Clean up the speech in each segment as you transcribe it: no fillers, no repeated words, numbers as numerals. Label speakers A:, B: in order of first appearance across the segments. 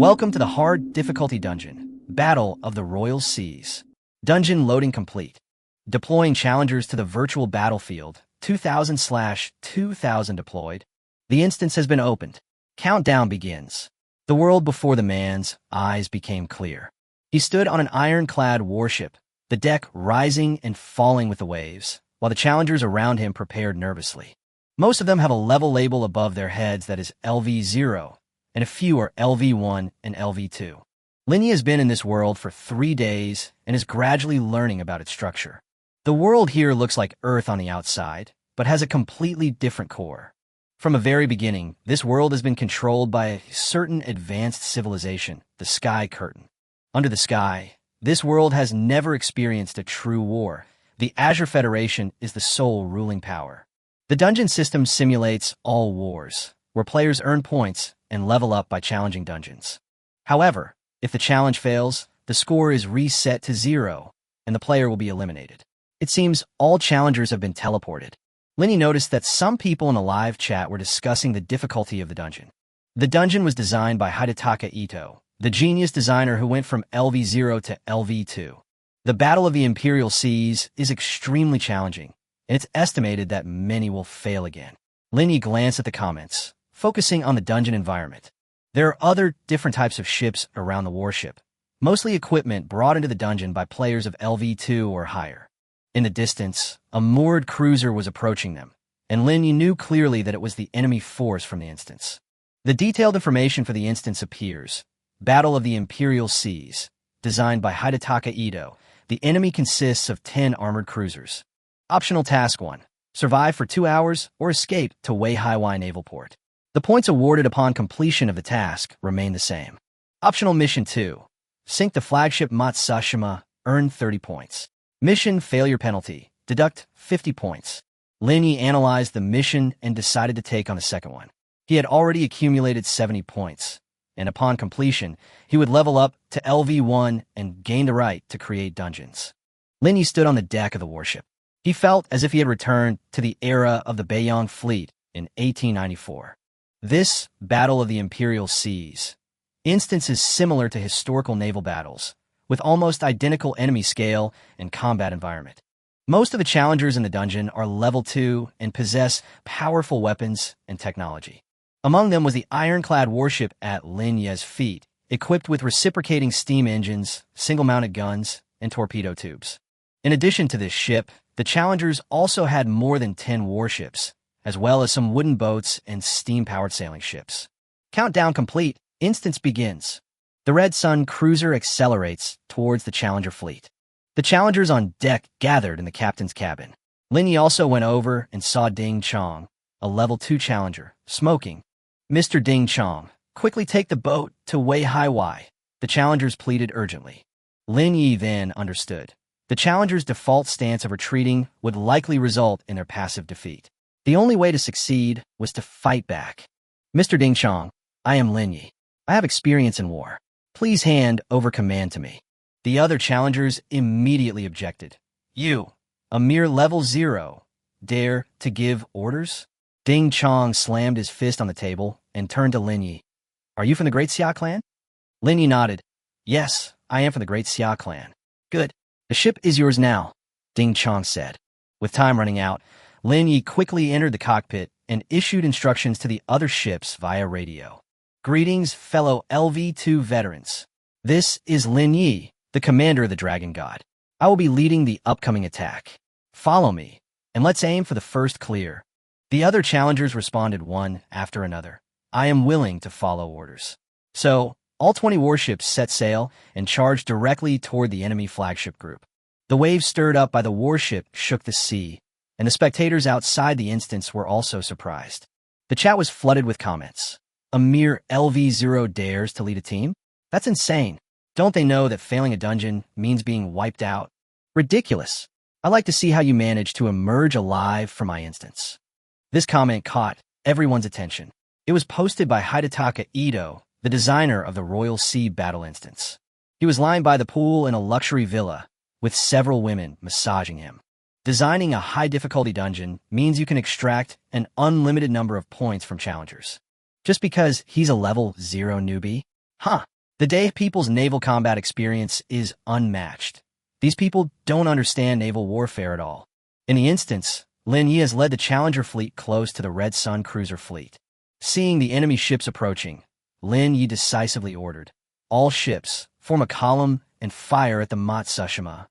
A: Welcome to the hard difficulty dungeon, Battle of the Royal Seas. Dungeon loading complete. Deploying challengers to the virtual battlefield, 2000/2000 deployed. The instance has been opened. Countdown begins. The world before the man's eyes became clear. He stood on an ironclad warship, the deck rising and falling with the waves, while the challengers around him prepared nervously. Most of them have a level label above their heads that is LV0, and a few are LV1 and LV2. Lin Ye has been in this world for 3 days and is gradually learning about its structure. The world here looks like Earth on the outside, but has a completely different core. From the very beginning, this world has been controlled by a certain advanced civilization, the Sky Curtain. Under the sky, this world has never experienced a true war. The Azure Federation is the sole ruling power. The dungeon system simulates all wars, where players earn points and level up by challenging dungeons. However, if the challenge fails, the score is reset to 0, and the player will be eliminated. It seems all challengers have been teleported. Lin Ye noticed that some people in a live chat were discussing the difficulty of the dungeon. The dungeon was designed by Hidetaka Ito, the genius designer who went from LV0 to LV2. The Battle of the Imperial Seas is extremely challenging, and it's estimated that many will fail again. Lin Ye glanced at the comments, focusing on the dungeon environment. There are other different types of ships around the warship, mostly equipment brought into the dungeon by players of LV2 or higher. In the distance, a moored cruiser was approaching them, and Lin Ye knew clearly that it was the enemy force from the instance. The detailed information for the instance appears. Battle of the Imperial Seas, designed by Hidetaka Ito. The enemy consists of 10 armored cruisers. Optional Task 1. Survive for 2 hours or escape to Weihaiwai Naval Port. The points awarded upon completion of the task remain the same. Optional Mission 2. Sink the flagship Matsushima, earn 30 points. Mission Failure Penalty, deduct 50 points. Lin Ye analyzed the mission and decided to take on the second one. He had already accumulated 70 points, and upon completion, he would level up to LV1 and gain the right to create dungeons. Lin Ye stood on the deck of the warship. He felt as if he had returned to the era of the Beiyang fleet in 1894. This Battle of the Imperial Seas instance is similar to historical naval battles, with almost identical enemy scale and combat environment. Most of the challengers in the dungeon are level 2 and possess powerful weapons and technology. Among them was the ironclad warship at Lin Ye's feet, equipped with reciprocating steam engines, single-mounted guns, and torpedo tubes. In addition to this ship, the challengers also had more than 10 warships, as well as some wooden boats and steam-powered sailing ships. Countdown complete. Instance begins. The Red Sun cruiser accelerates towards the challenger fleet. The challengers on deck gathered in the captain's cabin. Lin Ye also went over and saw Ding Chong, a level 2 challenger, smoking. "Mr. Ding Chong, quickly take the boat to Weihaiwai," the challengers pleaded urgently. Lin Ye then understood. The challengers' default stance of retreating would likely result in their passive defeat. The only way to succeed was to fight back. "Mr. Ding Chong, I am Lin Ye. I have experience in war. Please hand over command to me." The other challengers immediately objected. "You, a mere level 0, dare to give orders?" Ding Chong slammed his fist on the table and turned to Lin Ye. "Are you from the Great Xia clan?" Lin Ye nodded. "Yes, I am from the Great Xia clan." "Good. The ship is yours now," Ding Chong said. With time running out, Lin Ye quickly entered the cockpit and issued instructions to the other ships via radio. "Greetings, fellow LV2 veterans. This is Lin Ye, the commander of the Dragon God. I will be leading the upcoming attack. Follow me, and let's aim for the first clear." The other challengers responded one after another. "I am willing to follow orders." So, all 20 warships set sail and charged directly toward the enemy flagship group. The waves stirred up by the warship shook the sea, and the spectators outside the instance were also surprised. The chat was flooded with comments. "A mere LV0 dares to lead a team? That's insane. Don't they know that failing a dungeon means being wiped out? Ridiculous. I'd like to see how you manage to emerge alive from my instance." This comment caught everyone's attention. It was posted by Hidetaka Ito, the designer of the Royal Sea battle instance. He was lying by the pool in a luxury villa, with several women massaging him. Designing a high-difficulty dungeon means you can extract an unlimited number of points from challengers. Just because he's a level 0 newbie? Huh. The Day people's naval combat experience is unmatched. These people don't understand naval warfare at all. In the instance, Lin Ye has led the Challenger fleet close to the Red Sun cruiser fleet. Seeing the enemy ships approaching, Lin Ye decisively ordered, "All ships, form a column and fire at the Matsushima."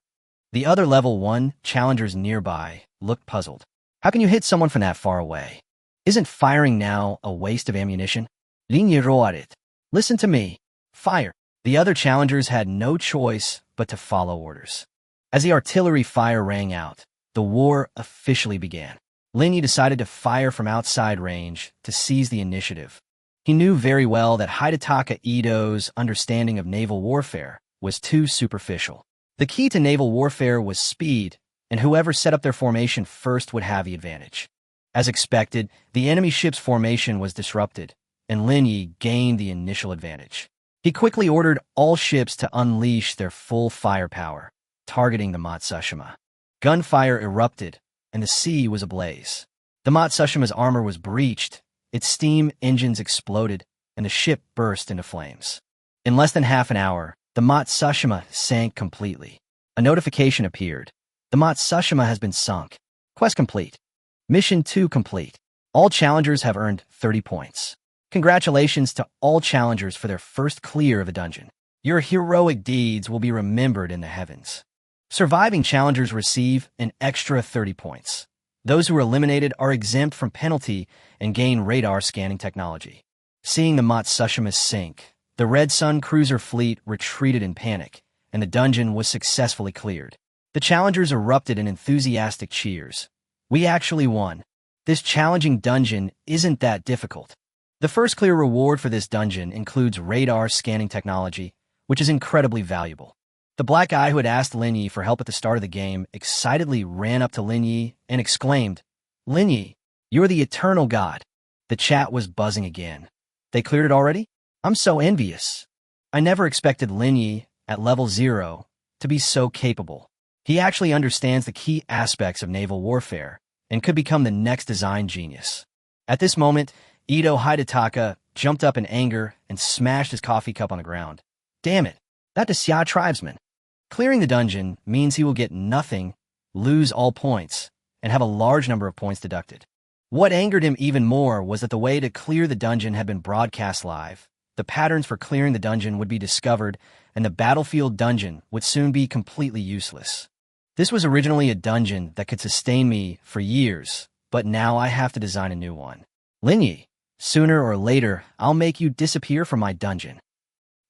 A: The other level 1 challengers nearby looked puzzled. How can you hit someone from that far away? Isn't firing now a waste of ammunition? Lin Ye roared. Listen to me. Fire. The other challengers had no choice but to follow orders. As the artillery fire rang out, the war officially began. Lin Ye decided to fire from outside range to seize the initiative. He knew very well that Hidataka Ito's understanding of naval warfare was too superficial. The key to naval warfare was speed, and whoever set up their formation first would have the advantage. As expected, the enemy ship's formation was disrupted, and Lin Ye gained the initial advantage. He quickly ordered all ships to unleash their full firepower, targeting the Matsushima. Gunfire erupted, and the sea was ablaze. The Matsushima's armor was breached, its steam engines exploded, and the ship burst into flames. In less than half an hour, the Matsushima sank completely. A notification appeared. The Matsushima has been sunk. Quest complete. Mission 2 complete. All challengers have earned 30 points. Congratulations to all challengers for their first clear of a dungeon. Your heroic deeds will be remembered in the heavens. Surviving challengers receive an extra 30 points. Those who are eliminated are exempt from penalty and gain radar scanning technology. Seeing the Matsushima sink, the Red Sun cruiser fleet retreated in panic, and the dungeon was successfully cleared. The challengers erupted in enthusiastic cheers. We actually won. This challenging dungeon isn't that difficult. The first clear reward for this dungeon includes radar scanning technology, which is incredibly valuable. The black guy who had asked Lin Ye for help at the start of the game excitedly ran up to Lin Ye and exclaimed, "Lin Ye, you're the eternal god." The chat was buzzing again. They cleared it already? I'm so envious. I never expected Lin Ye, at level 0, to be so capable. He actually understands the key aspects of naval warfare and could become the next design genius. At this moment, Ito Hidataka jumped up in anger and smashed his coffee cup on the ground. Damn it, that Xia tribesman. Clearing the dungeon means he will get nothing, lose all points, and have a large number of points deducted. What angered him even more was that the way to clear the dungeon had been broadcast live. The patterns for clearing the dungeon would be discovered, and the battlefield dungeon would soon be completely useless. This was originally a dungeon that could sustain me for years, but now I have to design a new one. Lin Ye, sooner or later, I'll make you disappear from my dungeon.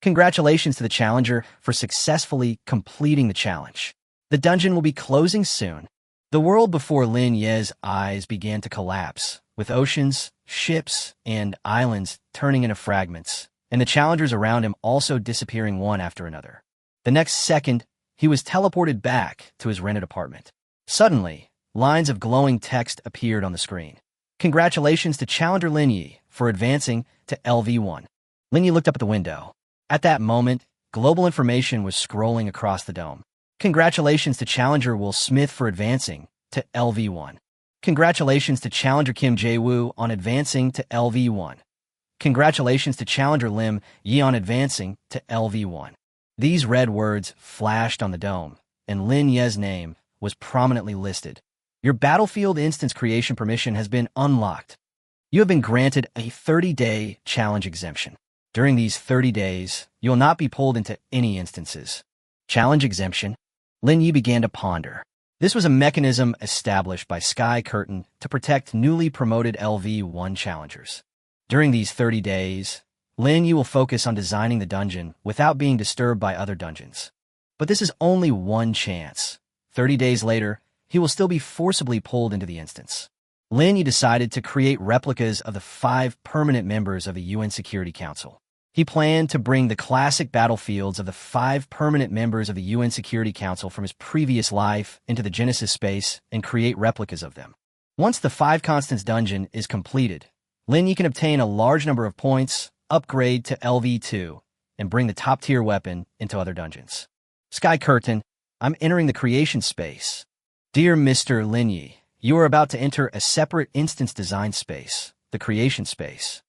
A: Congratulations to the challenger for successfully completing the challenge. The dungeon will be closing soon. The world before Lin Ye's eyes began to collapse, with oceans, ships, and islands turning into fragments, and the challengers around him also disappearing one after another. The next second, he was teleported back to his rented apartment. Suddenly, lines of glowing text appeared on the screen. Congratulations to Challenger Lin Ye for advancing to LV1. Lin Ye looked up at the window. At that moment, global information was scrolling across the dome. Congratulations to Challenger Will Smith for advancing to LV1. Congratulations to Challenger Kim Jae-woo on advancing to LV1. Congratulations to Challenger Lim Ye on advancing to LV1. These red words flashed on the dome, and Lin Ye's name was prominently listed. Your battlefield instance creation permission has been unlocked. You have been granted a 30-day challenge exemption. During these 30 days, you will not be pulled into any instances. Challenge exemption? Lin Ye began to ponder. This was a mechanism established by Sky Curtain to protect newly promoted LV1 challengers. During these 30 days, Lin Ye will focus on designing the dungeon without being disturbed by other dungeons. But this is only one chance. 30 days later, he will still be forcibly pulled into the instance. Lin Ye decided to create replicas of the 5 permanent members of the UN Security Council. He planned to bring the classic battlefields of the 5 permanent members of the UN Security Council from his previous life into the Genesis space and create replicas of them. Once the 5 Constants dungeon is completed, Lin Ye can obtain a large number of points, upgrade to LV2, and bring the top-tier weapon into other dungeons. Sky Curtain, I'm entering the creation space. Dear Mr. Lin Ye, you are about to enter a separate instance design space, the creation space.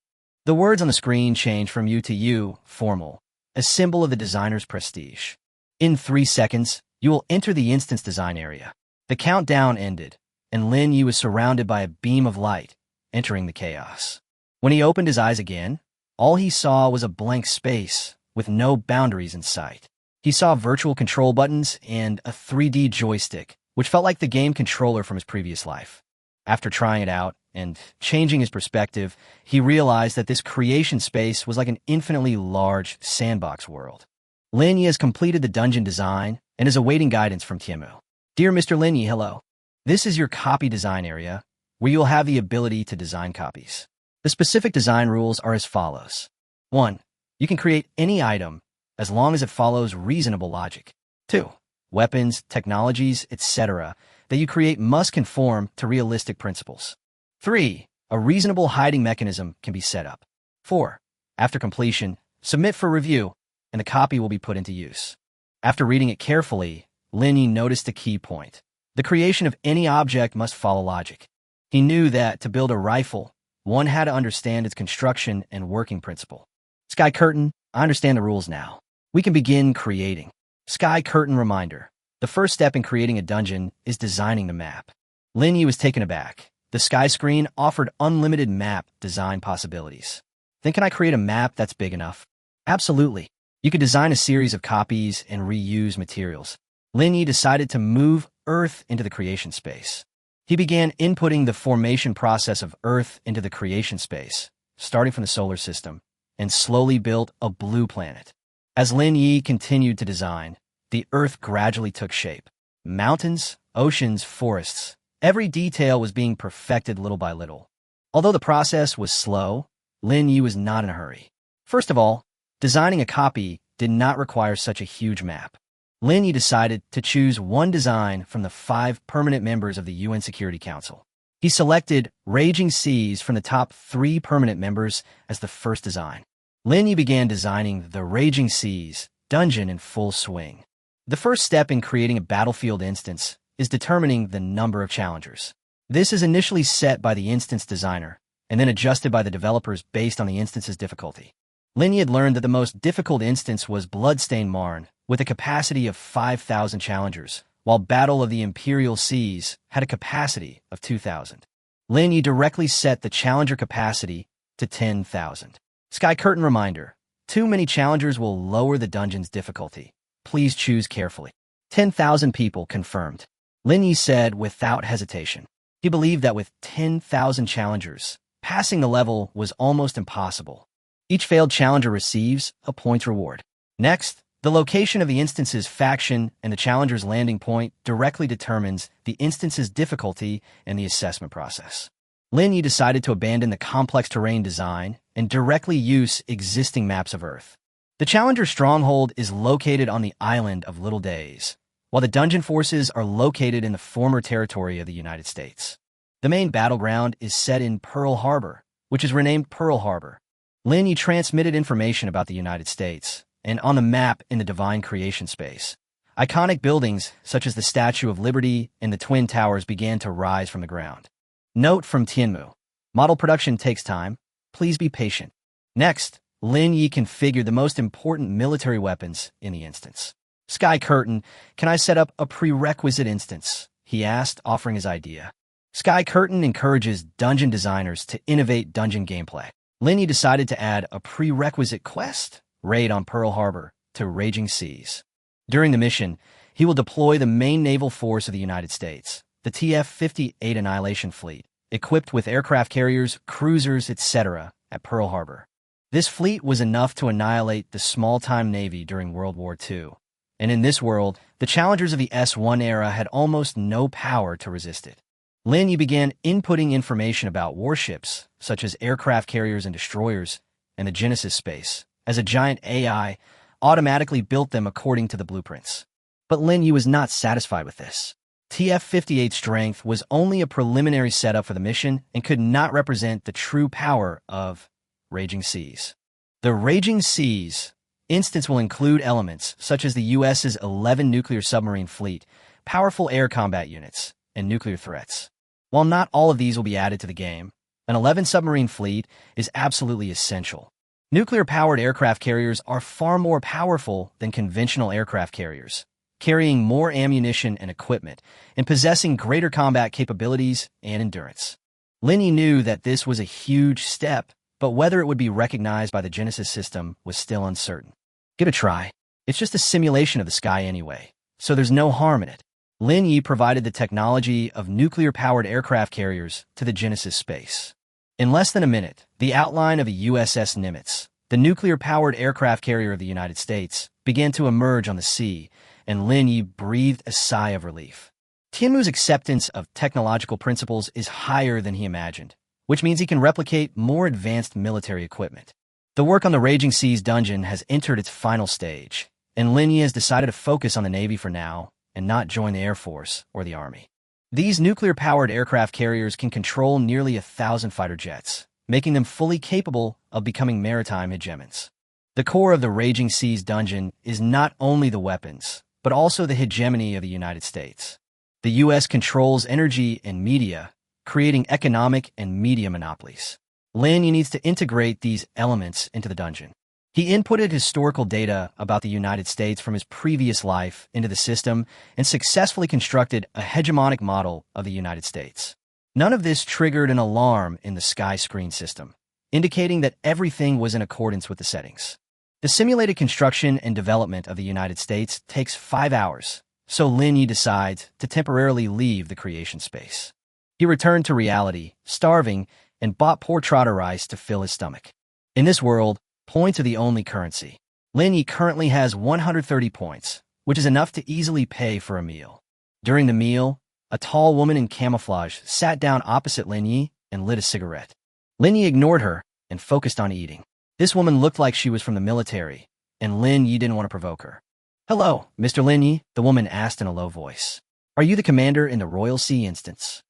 A: The words on the screen change from you to you, formal, a symbol of the designer's prestige. In 3 seconds, you will enter the instance design area. The countdown ended, and Lin Ye was surrounded by a beam of light, entering the chaos. When he opened his eyes again, all he saw was a blank space with no boundaries in sight. He saw virtual control buttons and a 3D joystick, which felt like the game controller from his previous life. After trying it out and changing his perspective, he realized that this creation space was like an infinitely large sandbox world. Lin Ye has completed the dungeon design and is awaiting guidance from Tianmu. Dear Mr. Lin Ye, hello. This is your copy design area, where you'll have the ability to design copies. The specific design rules are as follows. 1. You can create any item as long as it follows reasonable logic. 2. Weapons, technologies, etc. that you create must conform to realistic principles. 3. A reasonable hiding mechanism can be set up. 4. After completion, submit for review, and the copy will be put into use. After reading it carefully, Lin Ye noticed a key point. The creation of any object must follow logic. He knew that to build a rifle, one had to understand its construction and working principle. Sky Curtain, I understand the rules now. We can begin creating. Sky Curtain reminder. The first step in creating a dungeon is designing the map. Lin Ye was taken aback. The sky screen offered unlimited map design possibilities. Then can I create a map that's big enough? Absolutely. You could design a series of copies and reuse materials. Lin Ye decided to move Earth into the creation space. He began inputting the formation process of Earth into the creation space, starting from the solar system, and slowly built a blue planet. As Lin Ye continued to design, the Earth gradually took shape. Mountains, oceans, forests, every detail was being perfected little by little. Although the process was slow, Lin Ye was not in a hurry. First of all, designing a copy did not require such a huge map. Lin Ye decided to choose one design from the 5 permanent members of the UN Security Council. He selected Raging Seas from the top 3 permanent members as the first design. Lin Ye began designing the Raging Seas dungeon in full swing. The first step in creating a battlefield instance is determining the number of challengers. This is initially set by the instance designer and then adjusted by the developers based on the instance's difficulty. Lin Ye had learned that the most difficult instance was Bloodstained Marne, with a capacity of 5,000 challengers, while Battle of the Imperial Seas had a capacity of 2,000. Lin Ye directly set the challenger capacity to 10,000. Sky Curtain reminder. Too many challengers will lower the dungeon's difficulty. Please choose carefully. 10,000 people confirmed. Lin Ye said without hesitation. He believed that with 10,000 challengers, passing the level was almost impossible. Each failed challenger receives a point reward. Next, the location of the instance's faction and the challenger's landing point directly determines the instance's difficulty and the assessment process. Lin Ye decided to abandon the complex terrain design and directly use existing maps of Earth. The challenger's stronghold is located on the island of Little Days, while the dungeon forces are located in the former territory of the United States. The main battleground is set in Pearl Harbor, which is renamed Pearl Harbor. Lin Ye transmitted information about the United States, and on the map in the Divine Creation space, iconic buildings such as the Statue of Liberty and the Twin Towers began to rise from the ground. Note from Tianmu. Model production takes time. Please be patient. Next, Lin Ye configured the most important military weapons in the instance. Sky Curtain, can I set up a prerequisite instance? He asked, offering his idea. Sky Curtain encourages dungeon designers to innovate dungeon gameplay. Lin Ye decided to add a prerequisite quest, Raid on Pearl Harbor, to Raging Seas. During the mission, he will deploy the main naval force of the United States, the TF-58 Annihilation Fleet, equipped with aircraft carriers, cruisers, etc., at Pearl Harbor. This fleet was enough to annihilate the small-time Navy during World War II, and in this world, the challengers of the S-1 era had almost no power to resist it. Lin Ye began inputting information about warships, such as aircraft carriers and destroyers, and the Genesis space, as a giant AI automatically built them according to the blueprints. But Lin Ye was not satisfied with this. TF-58's strength was only a preliminary setup for the mission and could not represent the true power of Raging Seas. The Raging Seas instance will include elements such as the U.S.'s 11 nuclear submarine fleet, powerful air combat units, and nuclear threats. While not all of these will be added to the game, an 11 submarine fleet is absolutely essential. Nuclear-powered aircraft carriers are far more powerful than conventional aircraft carriers, carrying more ammunition and equipment, and possessing greater combat capabilities and endurance. Lin Ye knew that this was a huge step, but whether it would be recognized by the Genesis system was still uncertain. Give it a try. It's just a simulation of the sky anyway, so there's no harm in it. Lin Ye provided the technology of nuclear-powered aircraft carriers to the Genesis space. In less than a minute, the outline of a USS Nimitz, the nuclear-powered aircraft carrier of the United States, began to emerge on the sea, and Lin Ye breathed a sigh of relief. Tianmu's acceptance of technological principles is higher than he imagined, which means he can replicate more advanced military equipment. The work on the Raging Seas dungeon has entered its final stage, and Lin Ye has decided to focus on the Navy for now and not join the Air Force or the Army. These nuclear-powered aircraft carriers can control nearly 1,000 fighter jets, making them fully capable of becoming maritime hegemons. The core of the Raging Seas dungeon is not only the weapons, but also the hegemony of the United States. The U.S. controls energy and media, creating economic and media monopolies. Lin Ye needs to integrate these elements into the dungeon. He inputted historical data about the United States from his previous life into the system and successfully constructed a hegemonic model of the United States. None of this triggered an alarm in the sky screen system, indicating that everything was in accordance with the settings. The simulated construction and development of the United States takes 5 hours, so Lin Ye decides to temporarily leave the creation space. He returned to reality, starving, and bought poor trotter rice to fill his stomach. In this world, points are the only currency. Lin Ye currently has 130 points, which is enough to easily pay for a meal. During the meal, a tall woman in camouflage sat down opposite Lin Ye and lit a cigarette. Lin Ye ignored her and focused on eating. This woman looked like she was from the military, and Lin Ye didn't want to provoke her. "Hello, Mr. Lin Ye," the woman asked in a low voice. "Are you the commander in the Royal Sea instance?"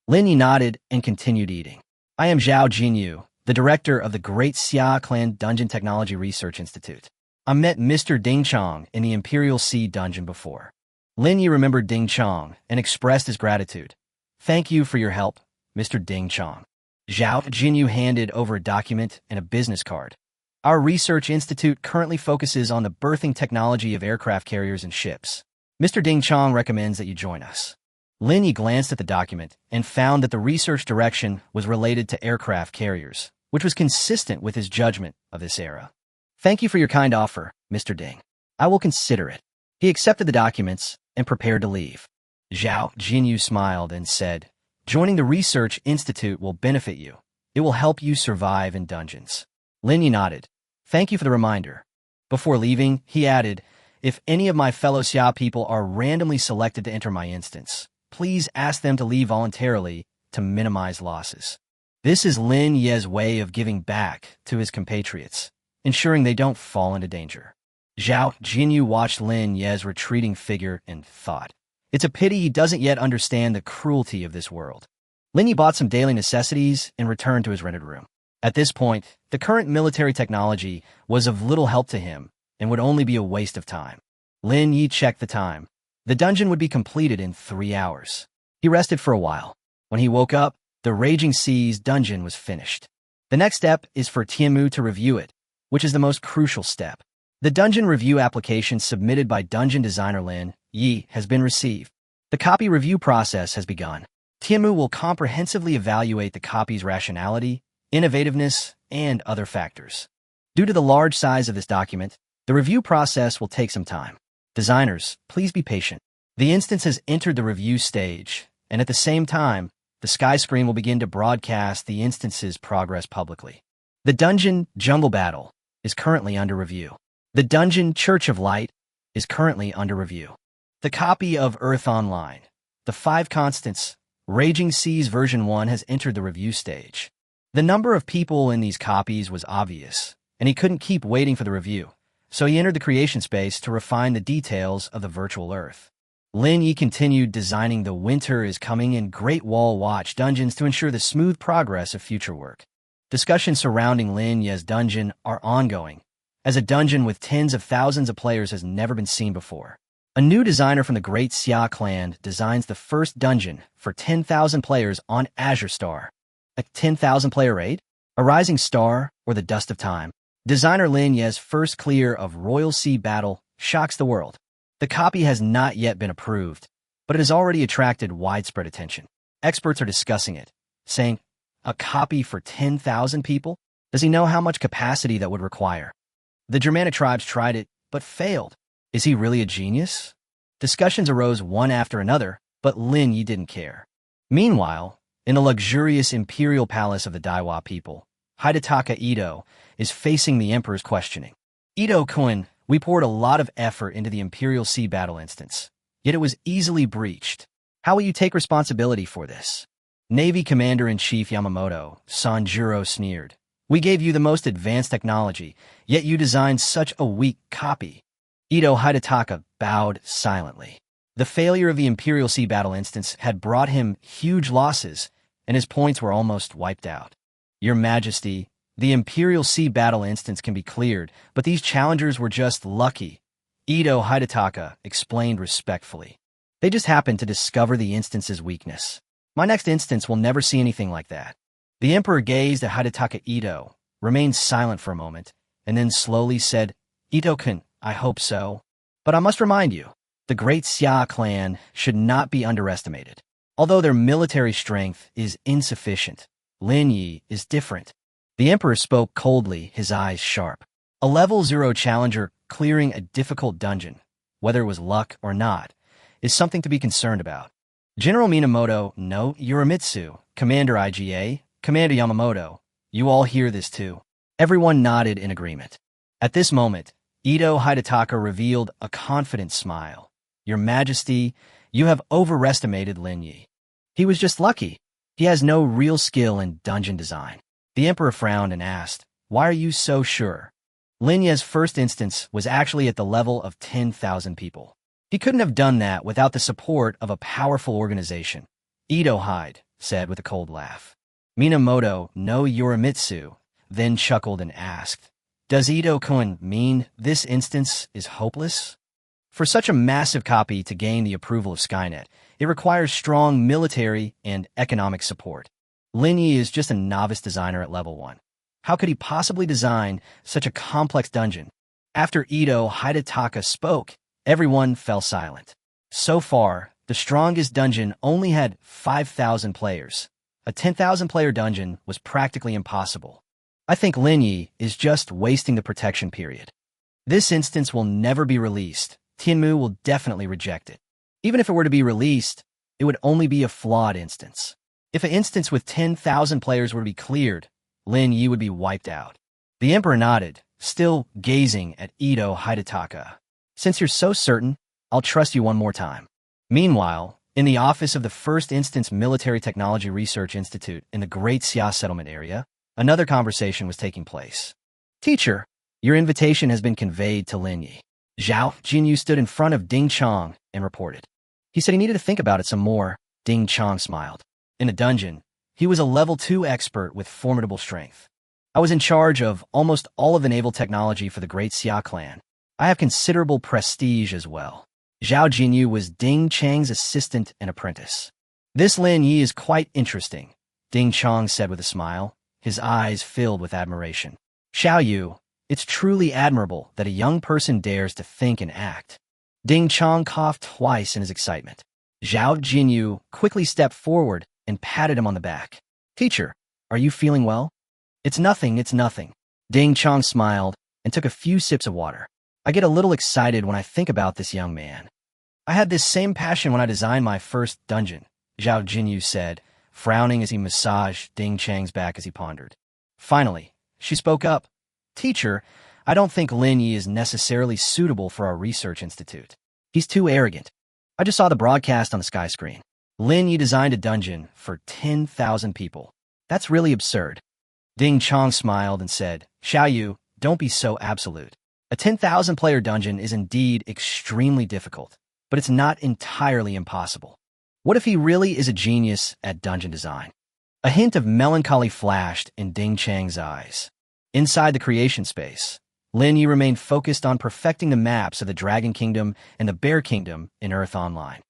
A: Lin Ye nodded and continued eating. "I am Zhao Jinyu, the director of the Great Xia Clan Dungeon Technology Research Institute. I met Mr. Ding Chong in the Imperial Sea dungeon before." Lin Ye remembered Ding Chong and expressed his gratitude. "Thank you for your help, Mr. Ding Chong." Zhao Jinyu handed over a document and a business card. "Our research institute currently focuses on the berthing technology of aircraft carriers and ships. Mr. Ding Chong recommends that you join us." Lin Ye glanced at the document and found that the research direction was related to aircraft carriers, which was consistent with his judgment of this era. "Thank you for your kind offer, Mr. Ding. I will consider it." He accepted the documents and prepared to leave. Zhao Jinyu smiled and said, "Joining the Research Institute will benefit you. It will help you survive in dungeons." Lin Ye nodded. "Thank you for the reminder." Before leaving, he added, "If any of my fellow Xia people are randomly selected to enter my instance, please ask them to leave voluntarily to minimize losses." This is Lin Ye's way of giving back to his compatriots, ensuring they don't fall into danger. Zhao Jinyu watched Lin Ye's retreating figure and thought, "It's a pity he doesn't yet understand the cruelty of this world." Lin Ye bought some daily necessities and returned to his rented room. At this point, the current military technology was of little help to him and would only be a waste of time. Lin Ye checked the time. The dungeon would be completed in 3 hours. He rested for a while. When he woke up, the Raging Seas dungeon was finished. The next step is for Tianmu to review it, which is the most crucial step. The dungeon review application submitted by dungeon designer Lin Ye has been received. The copy review process has begun. Tianmu will comprehensively evaluate the copy's rationality, innovativeness, and other factors. Due to the large size of this document, the review process will take some time. Designers, please be patient. The instance has entered the review stage, and at the same time, the sky screen will begin to broadcast the instance's progress publicly. The dungeon Jungle Battle is currently under review. The dungeon Church of Light is currently under review. The copy of Earth Online, the 5 Constants, Raging Seas version 1 has entered the review stage. The number of people in these copies was obvious, and he couldn't keep waiting for the review, so he entered the creation space to refine the details of the virtual Earth. Lin Ye continued designing the Winter is Coming and Great Wall Watch dungeons to ensure the smooth progress of future work. Discussions surrounding Lin Ye's dungeon are ongoing, as a dungeon with tens of thousands of players has never been seen before. A new designer from the Great Xia Clan designs the first dungeon for 10,000 players on Azure Star. A 10,000 player raid? A rising star or the dust of time? Designer Lin Ye's first clear of Royal Sea battle shocks the world. The copy has not yet been approved, but it has already attracted widespread attention. Experts are discussing it, saying, a copy for 10,000 people? Does he know how much capacity that would require? The Germanic tribes tried it, but failed. Is he really a genius? Discussions arose one after another, but Lin Ye didn't care. Meanwhile, in the luxurious imperial palace of the Daiwa people, Hidetaka Ito is facing the emperor's questioning. Ito-kun, we poured a lot of effort into the Imperial Sea battle instance, yet it was easily breached. How will you take responsibility for this? Navy Commander-in-Chief Yamamoto, Sanjuro sneered. We gave you the most advanced technology, yet you designed such a weak copy. Ito Hidetaka bowed silently. The failure of the Imperial Sea battle instance had brought him huge losses, and his points were almost wiped out. Your Majesty, the Imperial Sea battle instance can be cleared, but these challengers were just lucky. Ito Hidetaka explained respectfully. They just happened to discover the instance's weakness. My next instance will never see anything like that. The emperor gazed at Hidetaka Ito, remained silent for a moment, and then slowly said, Ito-kun, I hope so. But I must remind you, the great Xia clan should not be underestimated. Although their military strength is insufficient, Lin Ye is different. The emperor spoke coldly, his eyes sharp. A level 0 challenger clearing a difficult dungeon, whether it was luck or not, is something to be concerned about. General Minamoto no Uramitsu, Commander IGA, Commander Yamamoto, you all hear this too. Everyone nodded in agreement. At this moment, Ito Hidetaka revealed a confident smile. Your Majesty, you have overestimated Lin Ye. He was just lucky. He has no real skill in dungeon design. The emperor frowned and asked, why are you so sure? Lin Ye's first instance was actually at the level of 10,000 people. He couldn't have done that without the support of a powerful organization. Ito Hide said with a cold laugh. Minamoto no Uramitsu then chuckled and asked, does Ito-kun mean this instance is hopeless? For such a massive copy to gain the approval of Skynet, it requires strong military and economic support. Lin Ye is just a novice designer at level 1. How could he possibly design such a complex dungeon? After Ito Hidetaka spoke, everyone fell silent. So far, the strongest dungeon only had 5,000 players. A 10,000-player dungeon was practically impossible. I think Lin Ye is just wasting the protection period. This instance will never be released. Tianmu will definitely reject it. Even if it were to be released, it would only be a flawed instance. If an instance with 10,000 players were to be cleared, Lin Ye would be wiped out. The emperor nodded, still gazing at Ito Hidetaka. Since you're so certain, I'll trust you one more time. Meanwhile, in the office of the First Instance Military Technology Research Institute in the Great Xia Settlement area, another conversation was taking place. Teacher, your invitation has been conveyed to Lin Ye. Zhao Jinyu stood in front of Ding Chong and reported. He said he needed to think about it some more. Ding Chong smiled. In the dungeon, he was a level 2 expert with formidable strength. I was in charge of almost all of the naval technology for the Great Xia clan. I have considerable prestige as well. Zhao Jinyu was Ding Chang's assistant and apprentice. This Lin Ye is quite interesting, Ding Chong said with a smile, his eyes filled with admiration. Xiao Yu, it's truly admirable that a young person dares to think and act. Ding Chong coughed twice in his excitement. Zhao Jinyu quickly stepped forward and patted him on the back. Teacher, are you feeling well? It's nothing, it's nothing. Ding Chong smiled and took a few sips of water. I get a little excited when I think about this young man. I had this same passion when I designed my first dungeon, Zhao Jinyu said, frowning as he massaged Ding Chang's back as he pondered. Finally, she spoke up. Teacher, I don't think Lin Ye is necessarily suitable for our research institute. He's too arrogant. I just saw the broadcast on the sky screen. Lin Ye designed a dungeon for 10,000 people. That's really absurd. Ding Chong smiled and said, Xiao Yu, don't be so absolute. A 10,000-player dungeon is indeed extremely difficult, but it's not entirely impossible. What if he really is a genius at dungeon design? A hint of melancholy flashed in Ding Chang's eyes. Inside the creation space, Lin Ye remained focused on perfecting the maps of the Dragon Kingdom and the Bear Kingdom in Earth Online.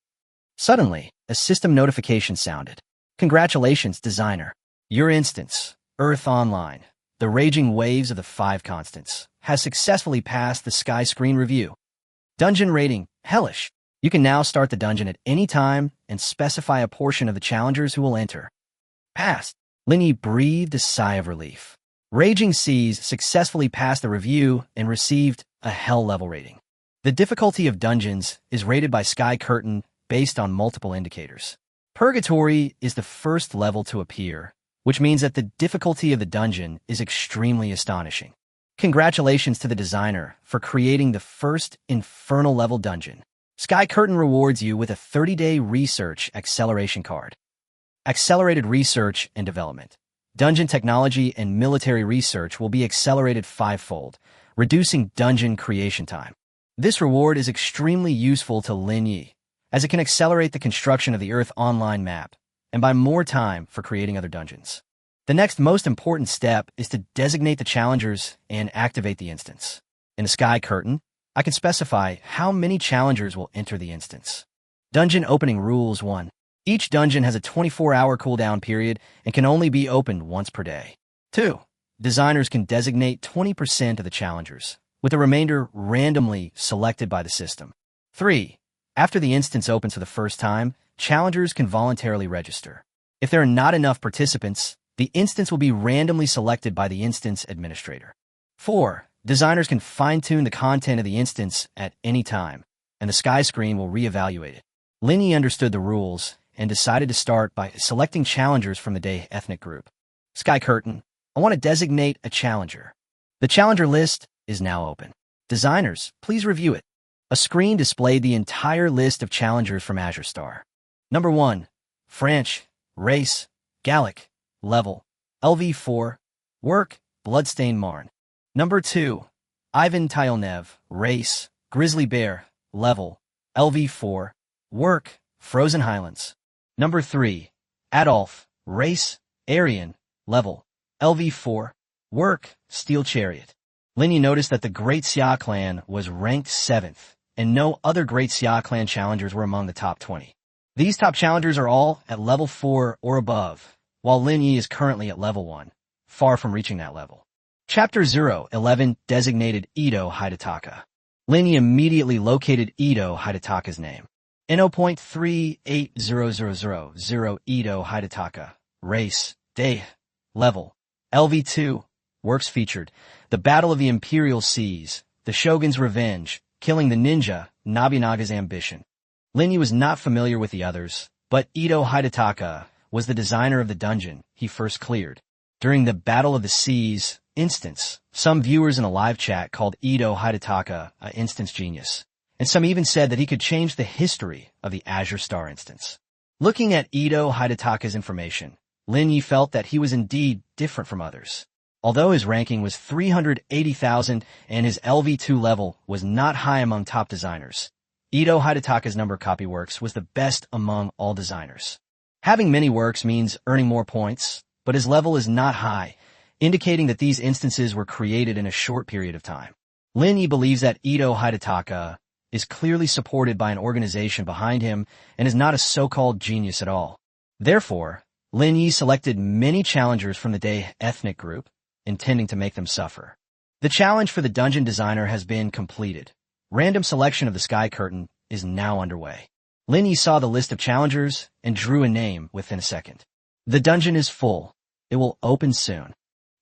A: Suddenly, a system notification sounded. Congratulations, designer. Your instance, Earth Online, the raging waves of the 5 constants, has successfully passed the sky screen review. Dungeon rating, hellish. You can now start the dungeon at any time and specify a portion of the challengers who will enter. Passed. Lin Ye breathed a sigh of relief. Raging Seas successfully passed the review and received a hell level rating. The difficulty of dungeons is rated by Sky Curtain based on multiple indicators. Purgatory is the first level to appear, which means that the difficulty of the dungeon is extremely astonishing. Congratulations to the designer for creating the first infernal level dungeon. Sky Curtain rewards you with a 30-day research acceleration card. Accelerated research and development. Dungeon technology and military research will be accelerated 5-fold, reducing dungeon creation time. This reward is extremely useful to Lin Ye, as it can accelerate the construction of the Earth Online map, and buy more time for creating other dungeons. The next most important step is to designate the challengers and activate the instance. In the Sky Curtain, I can specify how many challengers will enter the instance. Dungeon Opening Rules 1. Each dungeon has a 24-hour cooldown period and can only be opened once per day. 2. Designers can designate 20% of the challengers, with the remainder randomly selected by the system. 3. After the instance opens for the first time, challengers can voluntarily register. If there are not enough participants, the instance will be randomly selected by the instance administrator. 4. Designers can fine-tune the content of the instance at any time, and the sky screen will reevaluate it. Lin Ye understood the rules and decided to start by selecting challengers from the day ethnic group. Sky Curtain, I want to designate a challenger. The challenger list is now open. Designers, please review it. A screen displayed the entire list of challengers from Azure Star. Number 1. French, race, Gallic, level, LV4, work, Bloodstained Marne. Number 2. Ivan Tyelnev, race, Grizzly Bear, level, LV4, work, Frozen Highlands. Number 3. Adolf, race, Aryan, level, LV4, work, Steel Chariot. Lin Ye noticed that the Great Xia clan was ranked 7th, and no other Great Xia clan challengers were among the top 20. These top challengers are all at level 4 or above, while Lin Ye is currently at level 1, far from reaching that level. Chapter 011 designated Ito Hidataka. Lin Ye immediately located Ito Hidataka's name. N0.380000 Ito Hidataka. Race, day, level, LV2. Works featured the Battle of the Imperial Seas, the Shogun's Revenge, killing the ninja, Nobunaga's Ambition. Lin Ye was not familiar with the others, but Ito Hidataka was the designer of the dungeon he first cleared. During the Battle of the Seas instance, some viewers in a live chat called Ito Hidataka an instance genius, and some even said that he could change the history of the Azure Star instance. Looking at Ito Hidataka's information, Lin Ye felt that he was indeed different from others. Although his ranking was 380,000 and his LV2 level was not high among top designers, Ito Hidataka's number copy works was the best among all designers. Having many works means earning more points, but his level is not high, indicating that these instances were created in a short period of time. Lin Ye believes that Ito Hidataka is clearly supported by an organization behind him and is not a so-called genius at all. Therefore, Lin Ye selected many challengers from the day ethnic group, intending to make them suffer. The challenge for the dungeon designer has been completed. Random selection of the Sky Curtain is now underway. Lin Ye saw the list of challengers and drew a name within a second. The dungeon is full. It will open soon.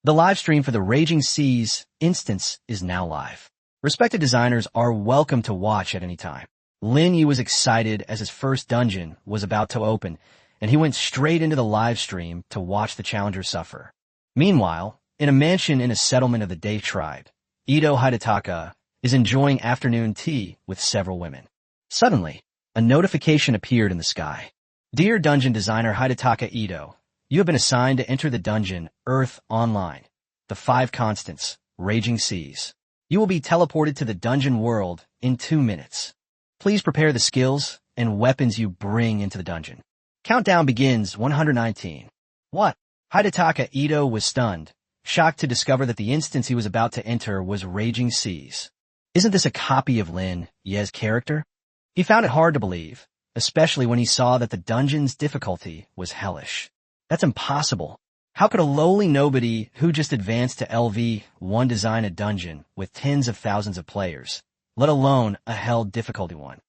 A: The live stream for the Raging Seas instance is now live. Respected designers are welcome to watch at any time. Lin Ye was excited as his first dungeon was about to open, and he went straight into the live stream to watch the challengers suffer. Meanwhile, in a mansion in a settlement of the Day tribe, Ito Hidataka is enjoying afternoon tea with several women. Suddenly, a notification appeared in the sky. Dear dungeon designer Hidataka Ito, you have been assigned to enter the dungeon Earth Online, the 5 constants, Raging Seas. You will be teleported to the dungeon world in 2 minutes. Please prepare the skills and weapons you bring into the dungeon. Countdown begins 119. What? Hidataka Ito was stunned, shocked to discover that the instance he was about to enter was Raging Seas. Isn't this a copy of Lin Ye's character? He found it hard to believe, especially when he saw that the dungeon's difficulty was hellish. That's impossible. How could a lowly nobody who just advanced to LV1 design a dungeon with tens of thousands of players, let alone a hell difficulty one?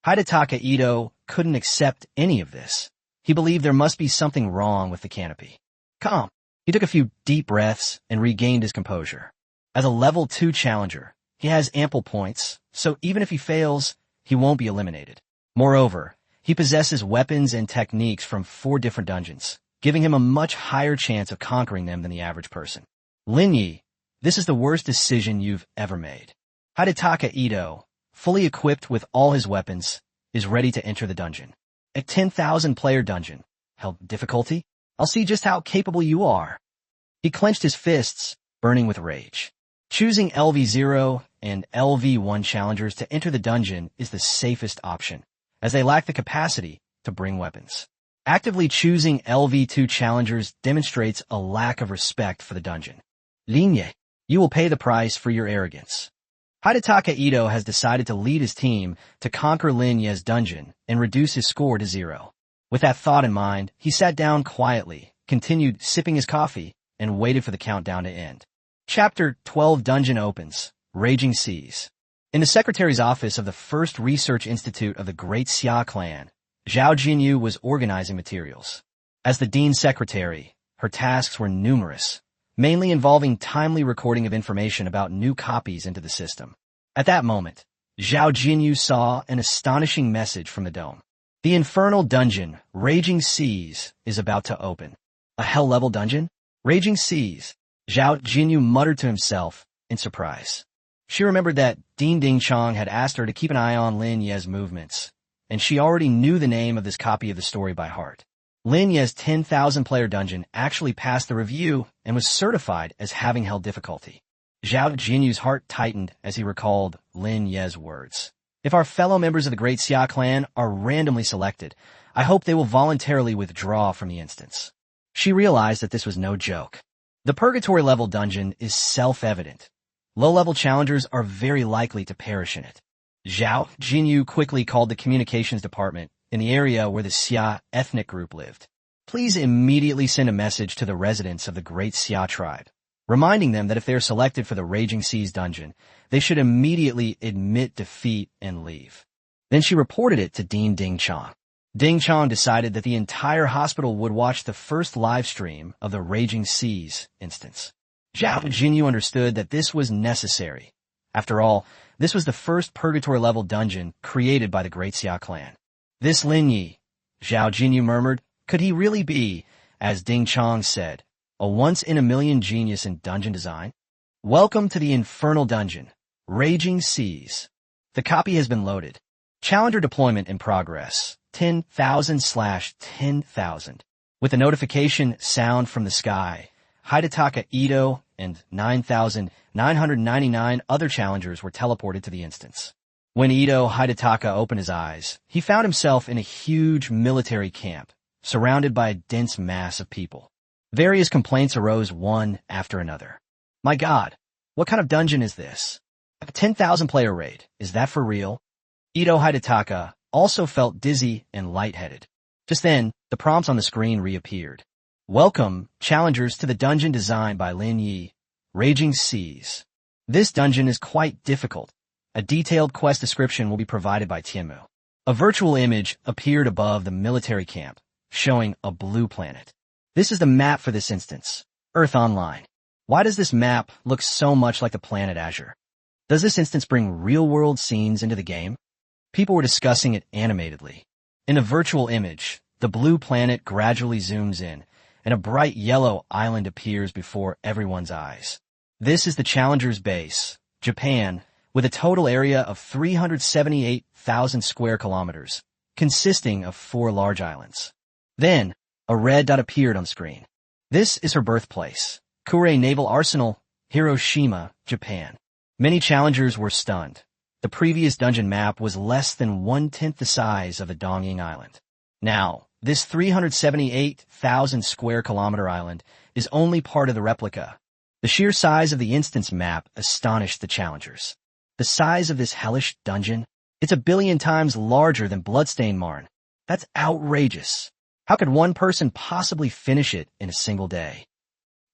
A: Hidetaka Ito couldn't accept any of this. He believed there must be something wrong with the canopy. Calm. He took a few deep breaths and regained his composure. As a level 2 challenger, he has ample points, so even if he fails, he won't be eliminated. Moreover, he possesses weapons and techniques from 4 different dungeons, giving him a much higher chance of conquering them than the average person. Lin Ye, this is the worst decision you've ever made. Hidetaka Ito, fully equipped with all his weapons, is ready to enter the dungeon. A 10,000 player dungeon. Hell difficulty? I'll see just how capable you are. He clenched his fists, burning with rage. Choosing LV0 and LV1 challengers to enter the dungeon is the safest option, as they lack the capacity to bring weapons. Actively choosing LV2 challengers demonstrates a lack of respect for the dungeon. Lin Ye, you will pay the price for your arrogance. Hidetaka Ito has decided to lead his team to conquer Lin Ye's dungeon and reduce his score to 0. With that thought in mind, he sat down quietly, continued sipping his coffee, and waited for the countdown to end. Chapter 12 Dungeon opens. Raging Seas. In the secretary's office of the First Research Institute of the Great Xia clan, Zhao Jinyu was organizing materials. As the dean's secretary, her tasks were numerous, mainly involving timely recording of information about new copies into the system. At that moment, Zhao Jinyu saw an astonishing message from the dome. The infernal dungeon, Raging Seas, is about to open. A hell-level dungeon? Raging Seas. Zhao Jinyu muttered to himself in surprise. She remembered that Dean Ding Chong had asked her to keep an eye on Lin Ye's movements, and she already knew the name of this copy of the story by heart. Lin Ye's 10,000 player dungeon actually passed the review and was certified as having hell difficulty. Zhao Jinyu's heart tightened as he recalled Lin Ye's words. If our fellow members of the Great Xia clan are randomly selected, I hope they will voluntarily withdraw from the instance. She realized that this was no joke. The Purgatory level dungeon is self-evident. Low-level challengers are very likely to perish in it. Zhao Jinyu quickly called the communications department in the area where the Xia ethnic group lived. Please immediately send a message to the residents of the Great Xia tribe, reminding them that if they are selected for the Raging Seas dungeon, they should immediately admit defeat and leave. Then she reported it to Dean Ding Chong. Ding Chong decided that the entire hospital would watch the first live stream of the Raging Seas instance. Zhao Jinyu understood that this was necessary. After all, this was the first Purgatory-level dungeon created by the Great Xia clan. This Lin Ye, Zhao Jinyu murmured, could he really be, as Ding Chong said, a once-in-a-million genius in dungeon design? Welcome to the infernal dungeon, Raging Seas. The copy has been loaded. Challenger deployment in progress, 10,000/10,000. With a notification sound from the sky, Hidetaka Ito and 9,999 other challengers were teleported to the instance. When Ito Hidetaka opened his eyes, he found himself in a huge military camp, surrounded by a dense mass of people. Various complaints arose one after another. My God, what kind of dungeon is this? A 10,000 player raid, is that for real? Ito Hidetaka also felt dizzy and lightheaded. Just then, the prompts on the screen reappeared. Welcome, challengers, to the dungeon designed by Lin Ye, Raging Seas. This dungeon is quite difficult. A detailed quest description will be provided by Tianmu. A virtual image appeared above the military camp, showing a blue planet. This is the map for this instance, Earth Online. Why does this map look so much like the planet Azure? Does this instance bring real-world scenes into the game? People were discussing it animatedly. In a virtual image, the blue planet gradually zooms in, and a bright yellow island appears before everyone's eyes. This is the Challenger's base, Japan, with a total area of 378,000 square kilometers, consisting of 4 large islands. Then, a red dot appeared on screen. This is her birthplace, Kure Naval Arsenal, Hiroshima, Japan. Many challengers were stunned. The previous dungeon map was less than 1/10 the size of the Dongying Island. Now, this 378,000 square kilometer island is only part of the replica. The sheer size of the instance map astonished the challengers. The size of this hellish dungeon? It's 1 billion times larger than Bloodstained Marn. That's outrageous. How could one person possibly finish it in a single day?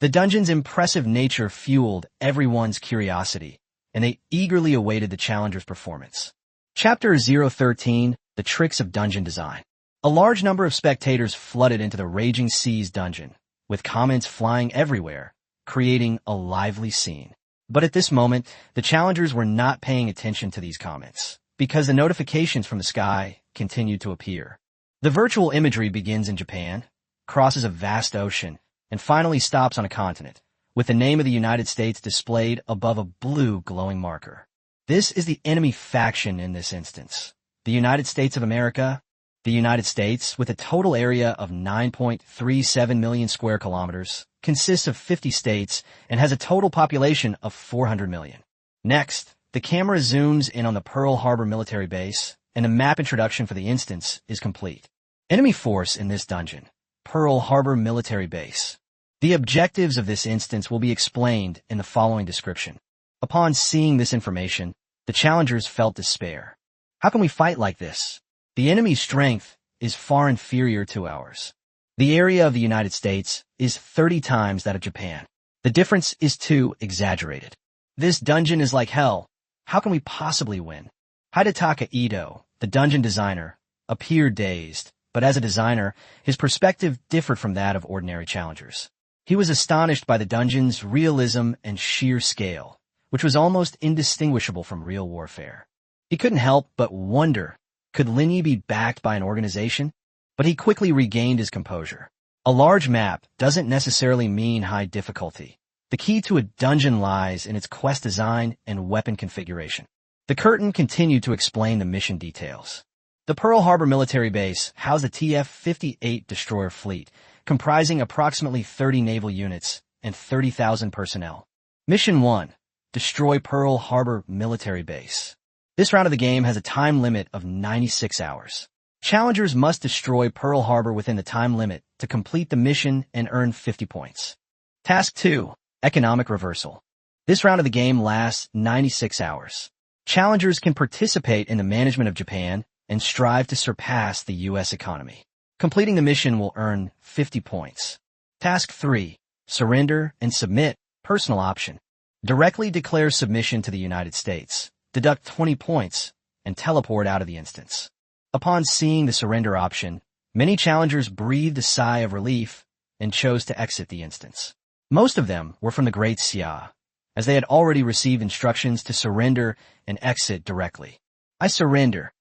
A: The dungeon's impressive nature fueled everyone's curiosity, and they eagerly awaited the challenger's performance. Chapter 013, The Tricks of Dungeon Design. A large number of spectators flooded into the Raging Seas dungeon, with comments flying everywhere, creating a lively scene. But at this moment, the challengers were not paying attention to these comments, because the notifications from the sky continued to appear. The virtual imagery begins in Japan, crosses a vast ocean, and finally stops on a continent, with the name of the United States displayed above a blue glowing marker. This is the enemy faction in this instance. The United States of America. The United States, with a total area of 9.37 million square kilometers, consists of 50 states and has a total population of 400 million. Next, the camera zooms in on the Pearl Harbor military base, and the map introduction for the instance is complete. Enemy force in this dungeon. Pearl Harbor military base. The objectives of this instance will be explained in the following description. Upon seeing this information, the challengers felt despair. How can we fight like this? The enemy's strength is far inferior to ours. The area of the United States is 30 times that of Japan. The difference is too exaggerated. This dungeon is like hell. How can we possibly win? Hidetaka Ito, the dungeon designer, appeared dazed, but as a designer, his perspective differed from that of ordinary challengers. He was astonished by the dungeon's realism and sheer scale, which was almost indistinguishable from real warfare. He couldn't help but wonder, could Lin Ye be backed by an organization? But he quickly regained his composure. A large map doesn't necessarily mean high difficulty. The key to a dungeon lies in its quest design and weapon configuration. The curtain continued to explain the mission details. The Pearl Harbor military base housed a TF-58 destroyer fleet, comprising approximately 30 naval units and 30,000 personnel. Mission 1. Destroy Pearl Harbor military base. This round of the game has a time limit of 96 hours. Challengers must destroy Pearl Harbor within the time limit to complete the mission and earn 50 points. Task 2. Economic reversal. This round of the game lasts 96 hours. Challengers can participate in the management of Japan and strive to surpass the U.S. economy. Completing the mission will earn 50 points. Task 3. Surrender and submit, personal option. Directly declare submission to the United States. Deduct 20 points, and teleport out of the instance. Upon seeing the surrender option, many challengers breathed a sigh of relief and chose to exit the instance. Most of them were from the Great Xia, as they had already received instructions to surrender and exit directly. I surrender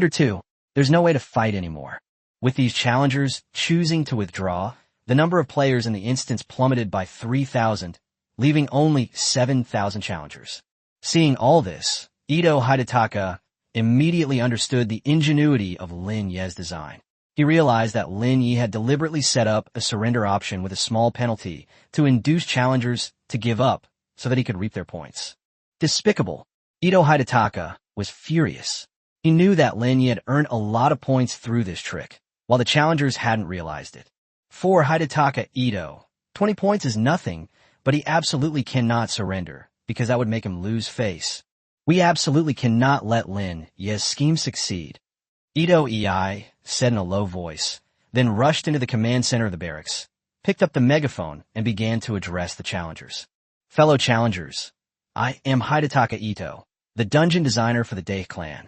A: too. There's no way to fight anymore. With these challengers choosing to withdraw, the number of players in the instance plummeted by 3,000, leaving only 7,000 challengers. Seeing all this, Ito Hidetaka immediately understood the ingenuity of Lin Ye's design. He realized that Lin Ye had deliberately set up a surrender option with a small penalty to induce challengers to give up so that he could reap their points. Despicable. Ito Hidetaka was furious. He knew that Lin Ye had earned a lot of points through this trick, while the challengers hadn't realized it. For Hidetaka Ito, 20 points is nothing, but he absolutely cannot surrender, because that would make him lose face. We absolutely cannot let Lin Ye's scheme succeed. Ito Ei said in a low voice, then rushed into the command center of the barracks, picked up the megaphone, and began to address the challengers. Fellow challengers, I am Hidetaka Ito, the dungeon designer for the Dai clan.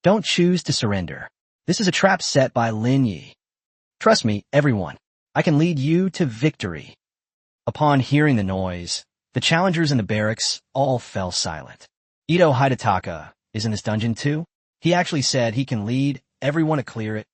A: Don't choose to surrender. This is a trap set by Lin Ye. Trust me, everyone. I can lead you to victory. Upon hearing the noise, the challengers in the barracks all fell silent. Ito Hidetaka is in this dungeon too. He actually said he can lead everyone to clear it.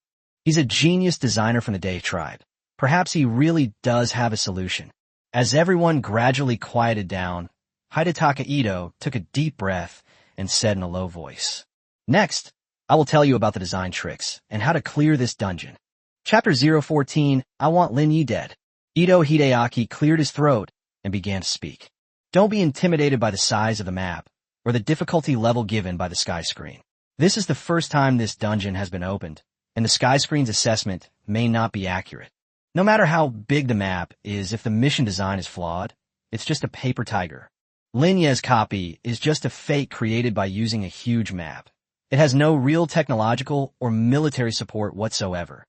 A: He's a genius designer from the Dai tribe. Perhaps he really does have a solution. As everyone gradually quieted down, Hidetaka Ito took a deep breath and said in a low voice, Next, I will tell you about the design tricks and how to clear this dungeon. Chapter 014, I want Lin Ye dead. Ito Hideaki cleared his throat and began to speak. Don't be intimidated by the size of the map or the difficulty level given by the sky screen. This is the first time this dungeon has been opened, and the sky screen's assessment may not be accurate. No matter how big the map is, if the mission design is flawed, it's just a paper tiger. Lin Ye's copy is just a fake created by using a huge map. It has no real technological or military support whatsoever.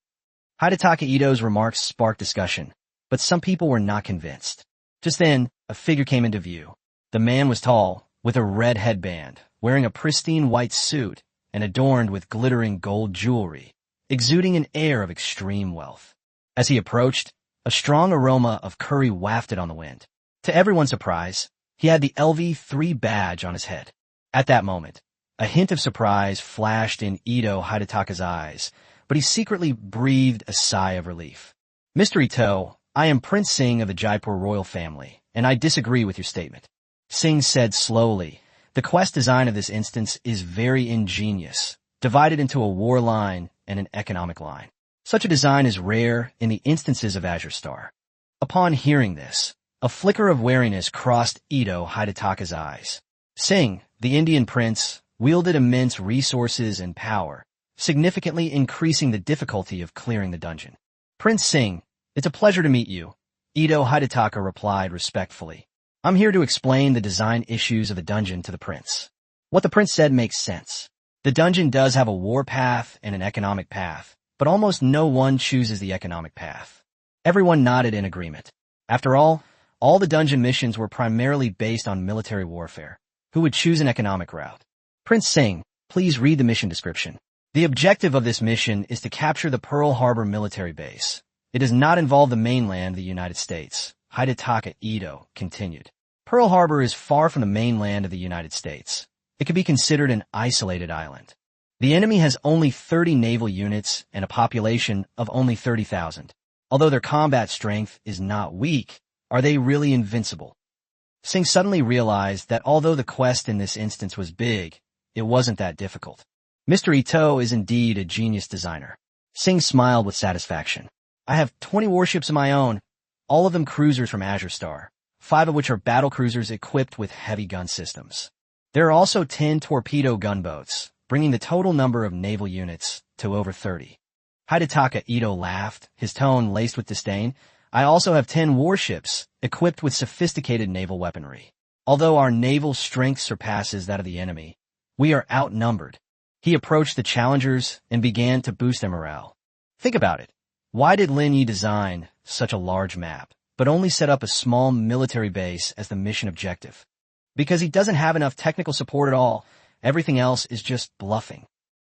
A: Hidetaka Ito's remarks sparked discussion, but some people were not convinced. Just then, a figure came into view. The man was tall, with a red headband, wearing a pristine white suit, and adorned with glittering gold jewelry, exuding an air of extreme wealth. As he approached, a strong aroma of curry wafted on the wind. To everyone's surprise, he had the LV3 badge on his head. At that moment, a hint of surprise flashed in Ito Hidetaka's eyes, but he secretly breathed a sigh of relief. Mr. Ito, I am Prince Singh of the Jaipur royal family, and I disagree with your statement. Singh said slowly, the quest design of this instance is very ingenious, divided into a war line and an economic line. Such a design is rare in the instances of Azure Star. Upon hearing this, a flicker of wariness crossed Ito Hidetaka's eyes. Singh, the Indian prince, wielded immense resources and power, significantly increasing the difficulty of clearing the dungeon. Prince Singh, it's a pleasure to meet you, Ito Hidetaka replied respectfully. I'm here to explain the design issues of the dungeon to the prince. What the prince said makes sense. The dungeon does have a war path and an economic path, but almost no one chooses the economic path. Everyone nodded in agreement. After all the dungeon missions were primarily based on military warfare. Who would choose an economic route? Prince Singh, please read the mission description. The objective of this mission is to capture the Pearl Harbor military base. It does not involve the mainland of the United States, Hidetaka Ito continued. Pearl Harbor is far from the mainland of the United States. It could be considered an isolated island. The enemy has only 30 naval units and a population of only 30,000. Although their combat strength is not weak, are they really invincible? Singh suddenly realized that although the quest in this instance was big, it wasn't that difficult. Mr. Ito is indeed a genius designer. Singh smiled with satisfaction. I have 20 warships of my own, all of them cruisers from Azure Star, 5 of which are battle cruisers equipped with heavy gun systems. There are also 10 torpedo gunboats, bringing the total number of naval units to over 30. Hidetaka Ito laughed, his tone laced with disdain. I also have 10 warships, equipped with sophisticated naval weaponry. Although our naval strength surpasses that of the enemy, we are outnumbered. He approached the challengers and began to boost their morale. Think about it. Why did Lin Ye design such a large map, but only set up a small military base as the mission objective? Because he doesn't have enough technical support at all. Everything else is just bluffing.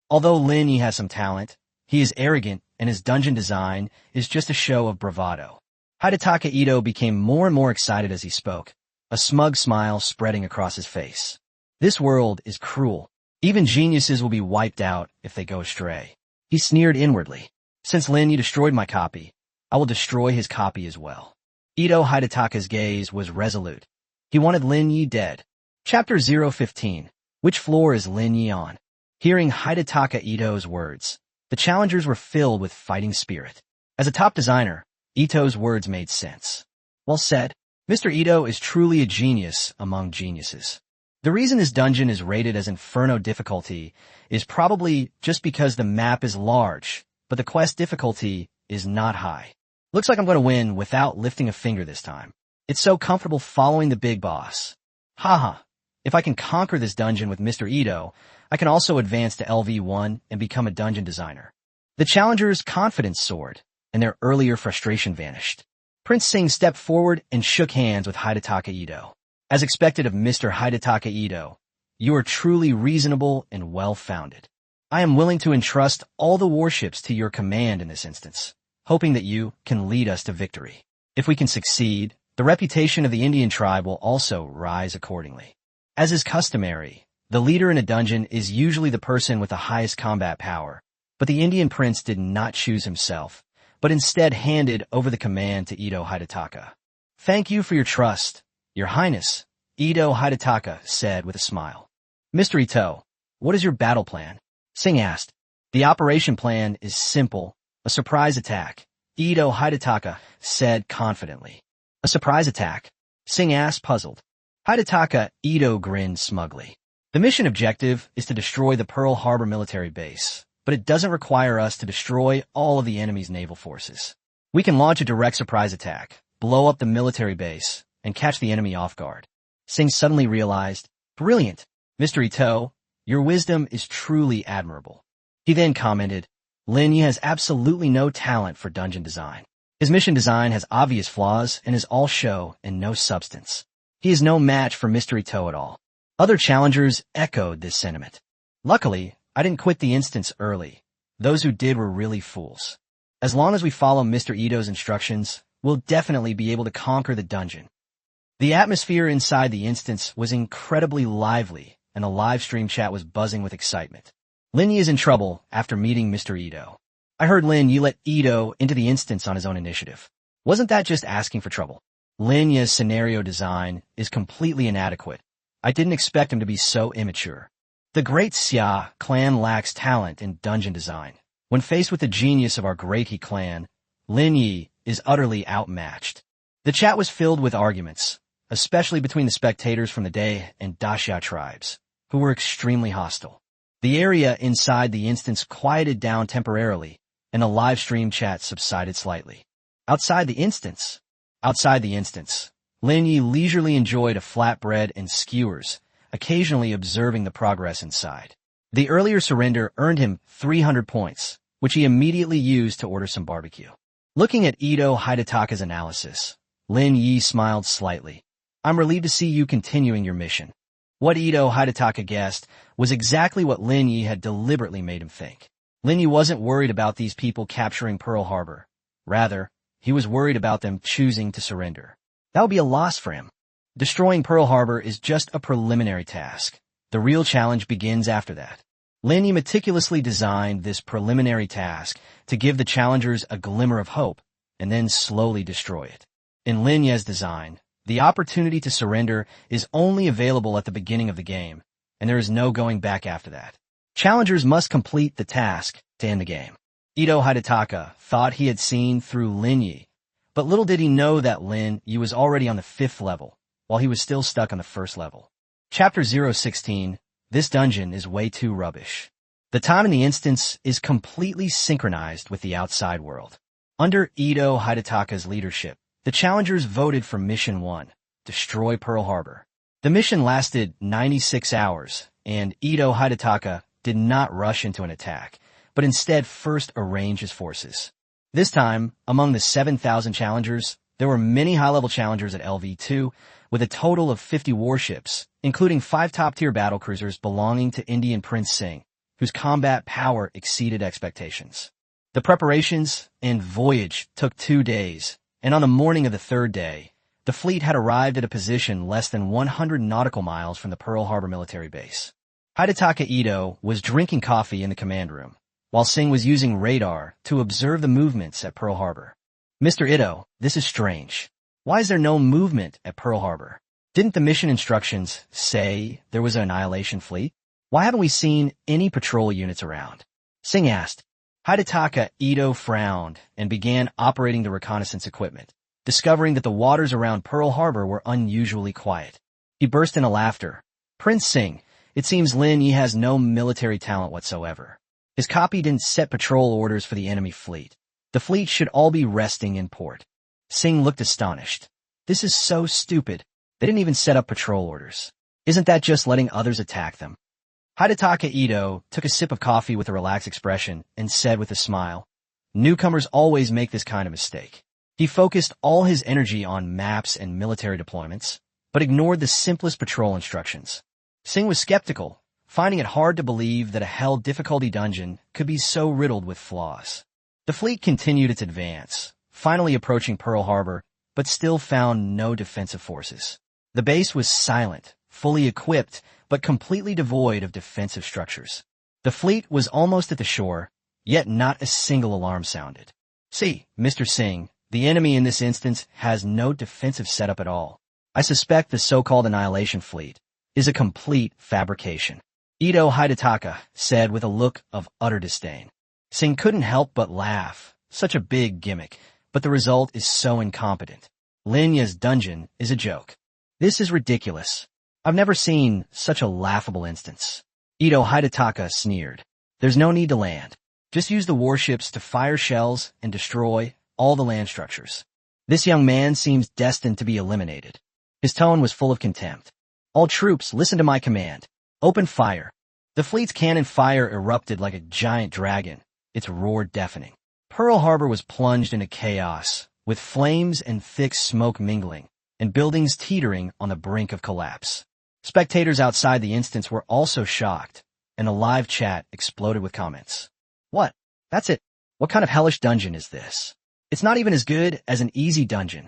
A: Although Lin Ye has some talent, he is arrogant and his dungeon design is just a show of bravado. Hidetaka Ito became more and more excited as he spoke, a smug smile spreading across his face. This world is cruel. Even geniuses will be wiped out if they go astray. He sneered inwardly. Since Lin Ye destroyed my copy, I will destroy his copy as well. Ito Hidetaka's gaze was resolute. He wanted Lin Ye dead. Chapter 015. Which floor is Lin Ye on? Hearing Hidetaka Ito's words, the challengers were filled with fighting spirit. As a top designer, Ito's words made sense. Well said. Mr. Ito is truly a genius among geniuses. The reason this dungeon is rated as Inferno difficulty is probably just because the map is large, but the quest difficulty is not high. Looks like I'm going to win without lifting a finger this time. It's so comfortable following the big boss. Haha. If I can conquer this dungeon with Mr. Ito, I can also advance to LV1 and become a dungeon designer. The challenger's confidence soared, and their earlier frustration vanished. Prince Singh stepped forward and shook hands with Hidetaka Ito. As expected of Mr. Hidetaka Ito, you are truly reasonable and well-founded. I am willing to entrust all the warships to your command in this instance, hoping that you can lead us to victory. If we can succeed, the reputation of the Indian tribe will also rise accordingly. As is customary, the leader in a dungeon is usually the person with the highest combat power, but the Indian prince did not choose himself, but instead handed over the command to Ito Hidetaka. Thank you for your trust, Your Highness, Ito Hidetaka said with a smile. Mr. Ito, what is your battle plan? Singh asked. The operation plan is simple, a surprise attack, Ito Hidetaka said confidently. A surprise attack? Singh asked, puzzled. Hidetaka Ito grinned smugly. The mission objective is to destroy the Pearl Harbor military base, but it doesn't require us to destroy all of the enemy's naval forces. We can launch a direct surprise attack, blow up the military base, and catch the enemy off guard. Singh suddenly realized, brilliant, Mr. Ito, your wisdom is truly admirable. He then commented, Lin Ye has absolutely no talent for dungeon design. His mission design has obvious flaws and is all show and no substance. He is no match for Mr. Ito at all. Other challengers echoed this sentiment. Luckily, I didn't quit the instance early. Those who did were really fools. As long as we follow Mr. Ito's instructions, we'll definitely be able to conquer the dungeon. The atmosphere inside the instance was incredibly lively, and the live stream chat was buzzing with excitement. Lin Ye is in trouble after meeting Mr. Ito. I heard Lin Ye let Ito into the instance on his own initiative. Wasn't that just asking for trouble? Lin Ye's scenario design is completely inadequate. I didn't expect him to be so immature. The Great Xia clan lacks talent in dungeon design. When faced with the genius of our Great He clan, Lin Ye is utterly outmatched. The chat was filled with arguments, especially between the spectators from the Dai and Daxia tribes, who were extremely hostile. The area inside the instance quieted down temporarily, and the live stream chat subsided slightly. Outside the instance, Lin Ye leisurely enjoyed a flatbread and skewers, occasionally observing the progress inside. The earlier surrender earned him 300 points, which he immediately used to order some barbecue. Looking at Ito Hidetaka's analysis, Lin Ye smiled slightly. I'm relieved to see you continuing your mission. What Ito Hidetaka guessed was exactly what Lin Ye had deliberately made him think. Lin Ye wasn't worried about these people capturing Pearl Harbor. Rather, he was worried about them choosing to surrender. That would be a loss for him. Destroying Pearl Harbor is just a preliminary task. The real challenge begins after that. Lin Ye meticulously designed this preliminary task to give the challengers a glimmer of hope and then slowly destroy it. In Lin Ye's design, the opportunity to surrender is only available at the beginning of the game, and there is no going back after that. Challengers must complete the task to end the game. Ito Hidetaka thought he had seen through Lin Ye, but little did he know that Lin Ye was already on the 5th level, while he was still stuck on the 1st level. Chapter 016, This dungeon is way too rubbish. The time in the instance is completely synchronized with the outside world. Under Ito Hidetaka's leadership, the challengers voted for Mission 1, Destroy Pearl Harbor. The mission lasted 96 hours, and Ito Hidetaka did not rush into an attack, but instead first arranged his forces. This time, among the 7,000 challengers, there were many high-level challengers at LV2, with a total of 50 warships, including 5 top-tier battlecruisers belonging to Indian Prince Singh, whose combat power exceeded expectations. The preparations and voyage took 2 days, and on the morning of the 3rd day, the fleet had arrived at a position less than 100 nautical miles from the Pearl Harbor military base. Hidetaka Ito was drinking coffee in the command room, while Singh was using radar to observe the movements at Pearl Harbor. Mr. Ito, this is strange. Why is there no movement at Pearl Harbor? Didn't the mission instructions say there was an annihilation fleet? Why haven't we seen any patrol units around? Singh asked. Hidetaka Ito frowned and began operating the reconnaissance equipment, discovering that the waters around Pearl Harbor were unusually quiet. He burst into laughter. Prince Singh, it seems Lin Ye has no military talent whatsoever. His copy didn't set patrol orders for the enemy fleet. The fleet should all be resting in port. Singh looked astonished. This is so stupid. They didn't even set up patrol orders. Isn't that just letting others attack them? Hidetaka Ito took a sip of coffee with a relaxed expression and said with a smile, Newcomers always make this kind of mistake. He focused all his energy on maps and military deployments, but ignored the simplest patrol instructions. Singh was skeptical, finding it hard to believe that a hell difficulty dungeon could be so riddled with flaws. The fleet continued its advance, finally approaching Pearl Harbor, but still found no defensive forces. The base was silent, fully equipped, but completely devoid of defensive structures. The fleet was almost at the shore, yet not a single alarm sounded. See, Mr. Singh, the enemy in this instance has no defensive setup at all. I suspect the so-called annihilation fleet is a complete fabrication. Ito Hidetaka said with a look of utter disdain. Singh couldn't help but laugh. Such a big gimmick, but the result is so incompetent. Lin Ye's dungeon is a joke. This is ridiculous. I've never seen such a laughable instance. Ito Hidetaka sneered. There's no need to land. Just use the warships to fire shells and destroy all the land structures. This young man seems destined to be eliminated. His tone was full of contempt. All troops, listen to my command. Open fire. The fleet's cannon fire erupted like a giant dragon, its roar deafening. Pearl Harbor was plunged into chaos, with flames and thick smoke mingling, and buildings teetering on the brink of collapse. Spectators outside the instance were also shocked, and the live chat exploded with comments. What? That's it. What kind of hellish dungeon is this? It's not even as good as an easy dungeon.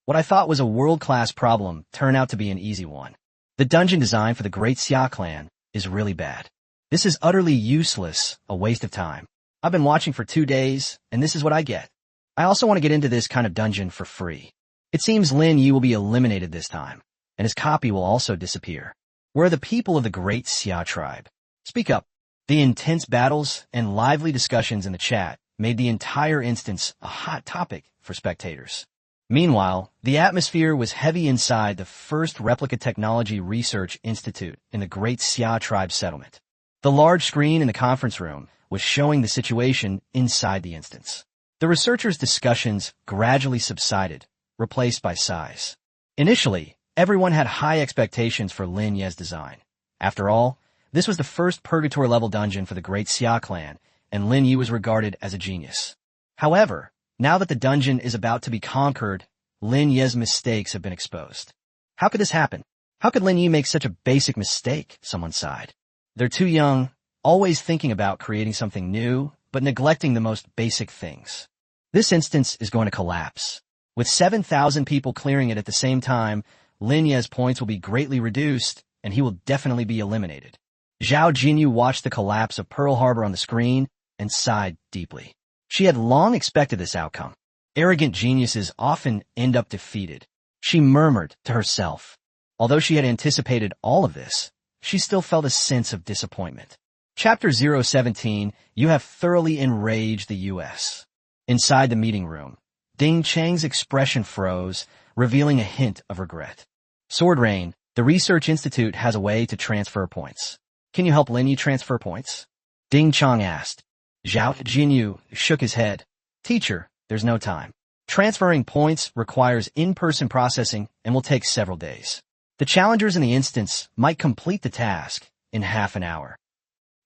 A: What I thought was a world-class problem turned out to be an easy one. The dungeon design for the Great Xia clan is really bad. This is utterly useless, a waste of time. I've been watching for 2 days, and this is what I get. I also want to get into this kind of dungeon for free. It seems Lin Ye will be eliminated this time, and his copy will also disappear. Where are the people of the Great Xia tribe? Speak up. The intense battles and lively discussions in the chat made the entire instance a hot topic for spectators. Meanwhile, the atmosphere was heavy inside the first Replica Technology Research Institute in the Great Xia tribe settlement. The large screen in the conference room was showing the situation inside the instance. The researchers' discussions gradually subsided, replaced by sighs. Initially, everyone had high expectations for Lin Ye's design. After all, this was the first purgatory-level dungeon for the Great Xia clan, and Lin Ye was regarded as a genius. However, now that the dungeon is about to be conquered, Lin Ye's mistakes have been exposed. How could this happen? How could Lin Ye make such a basic mistake? Someone sighed. They're too young, always thinking about creating something new, but neglecting the most basic things. This instance is going to collapse. With 7,000 people clearing it at the same time, Lin Ye's points will be greatly reduced, and he will definitely be eliminated. Zhao Jinyu watched the collapse of Pearl Harbor on the screen and sighed deeply. She had long expected this outcome. Arrogant geniuses often end up defeated. She murmured to herself. Although she had anticipated all of this, she still felt a sense of disappointment. Chapter 017, You have thoroughly enraged the U.S. Inside the meeting room, Ding Chang's expression froze, revealing a hint of regret. Sword Rain, the Research Institute has a way to transfer points. Can you help Lin Ye transfer points? Ding Chang asked. Zhao Jinyu shook his head. Teacher, there's no time. Transferring points requires in-person processing and will take several days. The challengers in the instance might complete the task in half an hour.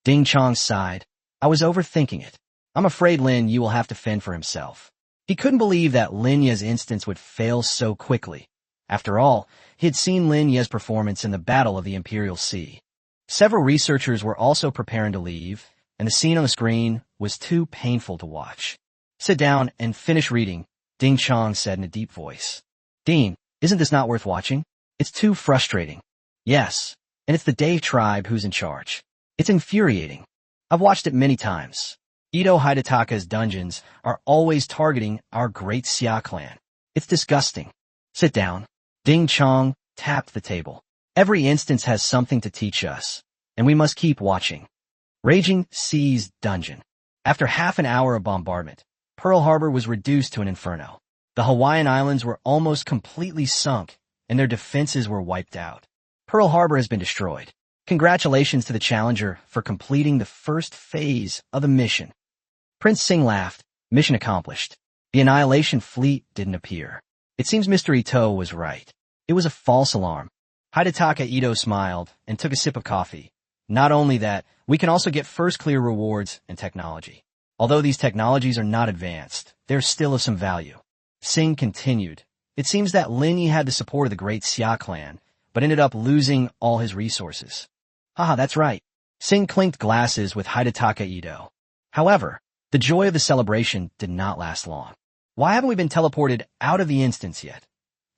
A: Ding Chang sighed. I was overthinking it. I'm afraid Lin Ye will have to fend for himself. He couldn't believe that Lin Ye's instance would fail so quickly. After all, he had seen Lin Ye's performance in the Battle of the Imperial Sea. Several researchers were also preparing to leave, and the scene on the screen was too painful to watch. Sit down and finish reading, Ding Chang said in a deep voice. Dean, isn't this not worth watching? It's too frustrating. Yes, and it's the Dave tribe who's in charge. It's infuriating. I've watched it many times. Ito Hidetaka's dungeons are always targeting our Great Xia clan. It's disgusting. Sit down. Ding Chang tapped the table. Every instance has something to teach us, and we must keep watching. Raging Seas Dungeon. After half an hour of bombardment, Pearl Harbor was reduced to an inferno. The Hawaiian Islands were almost completely sunk, and their defenses were wiped out. Pearl Harbor has been destroyed. Congratulations to the challenger for completing the first phase of the mission. Prince Singh laughed. Mission accomplished. The Annihilation Fleet didn't appear. It seems Mr. Ito was right. It was a false alarm. Hidetaka Ito smiled and took a sip of coffee. Not only that, we can also get first clear rewards and technology. Although these technologies are not advanced, they're still of some value. Singh continued. It seems that Lin Ye had the support of the Great Xia clan, but ended up losing all his resources. Haha, that's right. Singh clinked glasses with Hidetaka Ito. However, the joy of the celebration did not last long. Why haven't we been teleported out of the instance yet?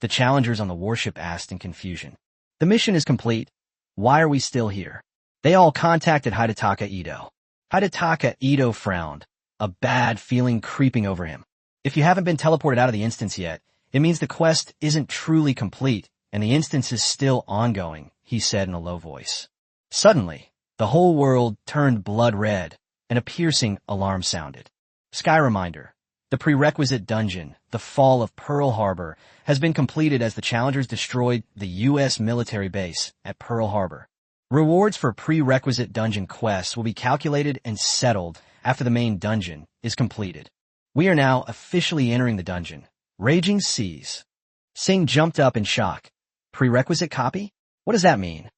A: The challengers on the warship asked in confusion. The mission is complete. Why are we still here? They all contacted Hidetaka Ito. Hidetaka Ito frowned, a bad feeling creeping over him. If you haven't been teleported out of the instance yet, it means the quest isn't truly complete, and the instance is still ongoing, he said in a low voice. Suddenly, the whole world turned blood red, and a piercing alarm sounded. Sky reminder. The prerequisite dungeon, the fall of Pearl Harbor, has been completed as the challengers destroyed the U.S. military base at Pearl Harbor. Rewards for prerequisite dungeon quests will be calculated and settled after the main dungeon is completed. We are now officially entering the dungeon. Raging Seas. Singh jumped up in shock. Prerequisite copy? What does that mean?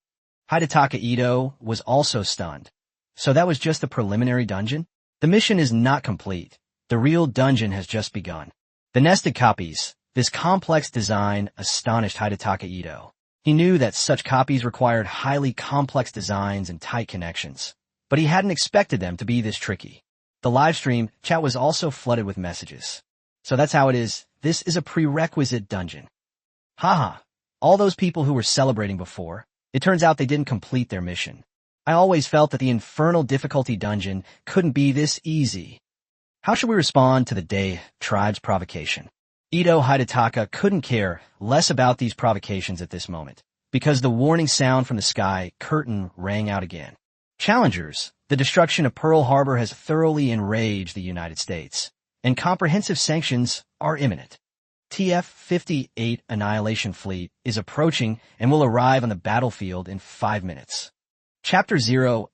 A: Hidetaka Ito was also stunned. So that was just the preliminary dungeon? The mission is not complete. The real dungeon has just begun. The nested copies, this complex design astonished Hidetaka Ito. He knew that such copies required highly complex designs and tight connections, but he hadn't expected them to be this tricky. The livestream chat was also flooded with messages. So that's how it is. This is a prerequisite dungeon. Haha, all those people who were celebrating before, it turns out they didn't complete their mission. I always felt that the infernal difficulty dungeon couldn't be this easy. How should we respond to the Day tribe's provocation? Ito Hidetaka couldn't care less about these provocations at this moment, because the warning sound from the sky curtain rang out again. Challengers, the destruction of Pearl Harbor has thoroughly enraged the United States, and comprehensive sanctions are imminent. TF-58 Annihilation Fleet is approaching and will arrive on the battlefield in 5 minutes. Chapter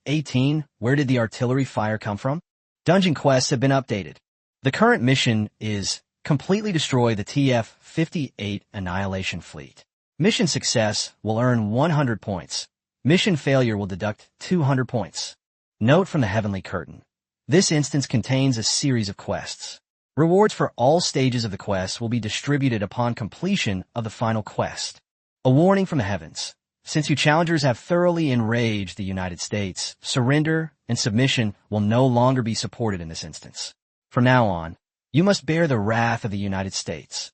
A: 018, Where did the artillery fire come from? Dungeon quests have been updated. The current mission is completely destroy the TF-58 Annihilation Fleet. Mission success will earn 100 points. Mission failure will deduct 200 points. Note from the Heavenly Curtain. This instance contains a series of quests. Rewards for all stages of the quest will be distributed upon completion of the final quest. A warning from the heavens. Since you challengers have thoroughly enraged the United States, surrender and submission will no longer be supported in this instance. From now on, you must bear the wrath of the United States.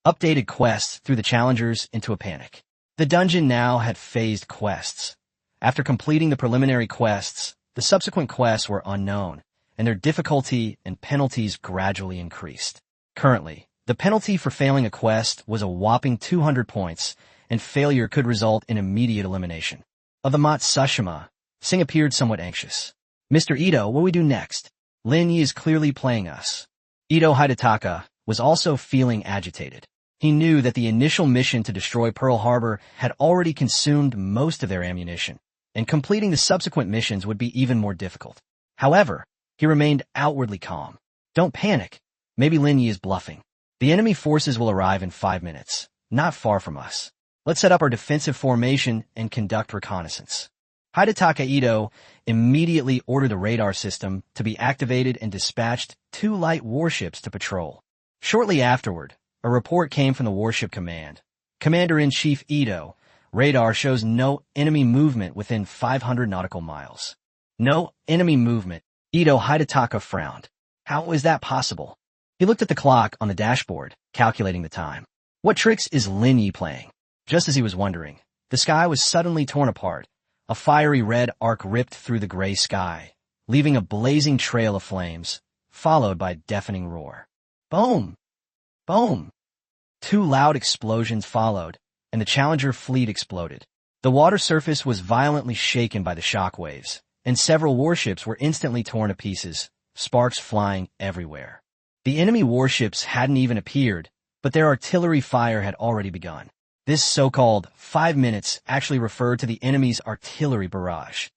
A: Updated quests threw the challengers into a panic. The dungeon now had phased quests. After completing the preliminary quests, the subsequent quests were unknown, and their difficulty and penalties gradually increased. Currently, the penalty for failing a quest was a whopping 200 points, and failure could result in immediate elimination. Of the Matsushima, Singh appeared somewhat anxious. Mr. Ito, what do we do next? Lin Ye is clearly playing us. Ito Hidetaka was also feeling agitated. He knew that the initial mission to destroy Pearl Harbor had already consumed most of their ammunition, and completing the subsequent missions would be even more difficult. However, he remained outwardly calm. Don't panic. Maybe Lin Ye is bluffing. The enemy forces will arrive in 5 minutes, not far from us. Let's set up our defensive formation and conduct reconnaissance. Hidetaka Ito immediately ordered the radar system to be activated and dispatched 2 light warships to patrol. Shortly afterward, a report came from the warship command. Commander-in-Chief Ito, radar shows no enemy movement within 500 nautical miles. No enemy movement. Ito Hidetaka frowned. How is that possible? He looked at the clock on the dashboard, calculating the time. What tricks is Lin Ye playing? Just as he was wondering, the sky was suddenly torn apart. A fiery red arc ripped through the gray sky, leaving a blazing trail of flames, followed by a deafening roar. Boom! Boom! 2 loud explosions followed, and the Challenger fleet exploded. The water surface was violently shaken by the shock waves, and several warships were instantly torn to pieces, sparks flying everywhere. The enemy warships hadn't even appeared, but their artillery fire had already begun. This so-called 5 minutes actually referred to the enemy's artillery barrage.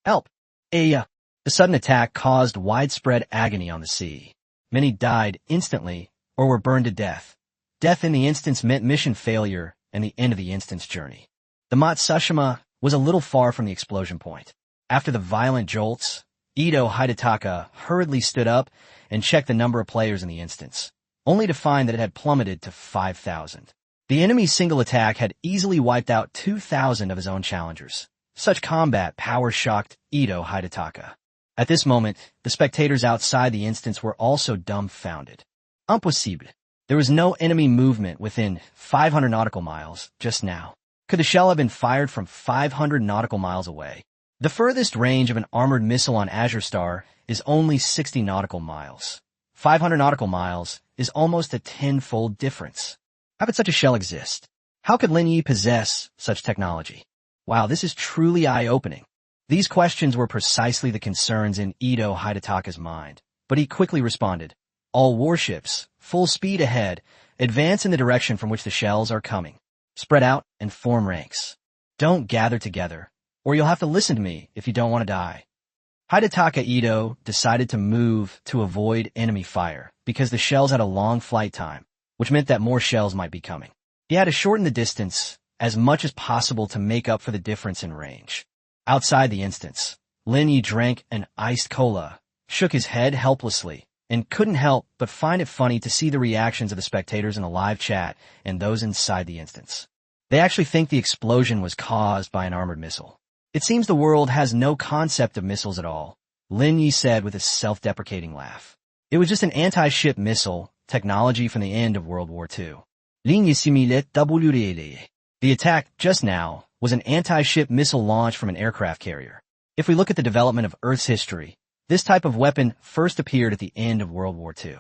A: Help! The sudden attack caused widespread agony on the sea. Many died instantly or were burned to death. Death in the instance meant mission failure and the end of the instance journey. The Matsushima was a little far from the explosion point. After the violent jolts, Ito Hidetaka hurriedly stood up and checked the number of players in the instance, only to find that it had plummeted to 5,000. The enemy's single attack had easily wiped out 2,000 of his own challengers. Such combat power shocked Ito Hidetaka. At this moment, the spectators outside the instance were also dumbfounded. Impossible. There was no enemy movement within 500 nautical miles just now. Could the shell have been fired from 500 nautical miles away? The furthest range of an armored missile on Azure Star is only 60 nautical miles. 500 nautical miles is almost a 10-fold difference. How could such a shell exist? How could Lin Ye possess such technology? Wow, this is truly eye-opening. These questions were precisely the concerns in Ito Hidetaka's mind, but he quickly responded. All warships, full speed ahead, advance in the direction from which the shells are coming. Spread out and form ranks. Don't gather together, or you'll have to listen to me if you don't want to die. Hidetaka Ito decided to move to avoid enemy fire because the shells had a long flight time, which meant that more shells might be coming. He had to shorten the distance as much as possible to make up for the difference in range. Outside the instance, Lin Ye drank an iced cola, shook his head helplessly, and couldn't help but find it funny to see the reactions of the spectators in the live chat and those inside the instance. They actually think the explosion was caused by an armored missile. It seems the world has no concept of missiles at all, Lin Ye said with a self-deprecating laugh. It was just an anti-ship missile, technology from the end of World War II. Lin Ye simulait WDA. The attack just now was an anti-ship missile launch from an aircraft carrier. If we look at the development of Earth's history, this type of weapon first appeared at the end of World War II.